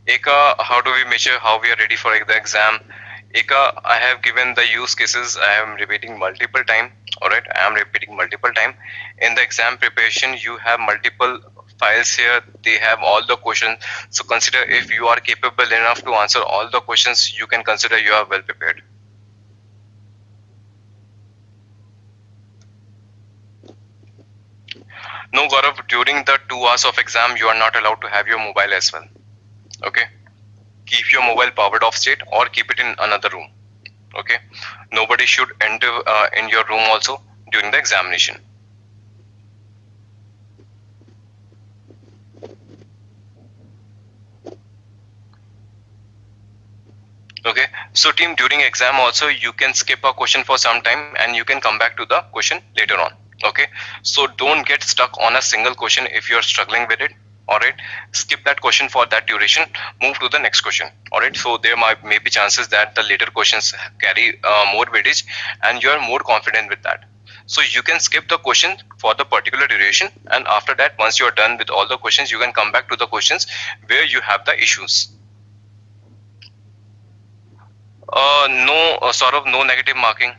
Eka, how do we measure how we are ready for the exam? Eka, I have given the use cases. I am repeating multiple time. Alright, I am repeating multiple time. In the exam preparation, you have multiple files here. They have all the questions. So consider if you are capable enough to answer all the questions, you can consider you are well prepared. No, Gaurav, during the 2 hours of exam, you are not allowed to have your mobile as well. Okay, keep your mobile powered off state or keep it in another room. Okay, nobody should enter in your room also during the examination. Okay, so team, during exam also you can skip a question for some time and you can come back to the question later on. Okay, so don't get stuck on a single question if you're struggling with it. Alright, skip that question for that duration, move to the next question. Alright, so there may be chances that the later questions carry more weightage and you are more confident with that. So you can skip the question for the particular duration, and after that, once you are done with all the questions, you can come back to the questions where you have the issues. No, sort of no negative marking.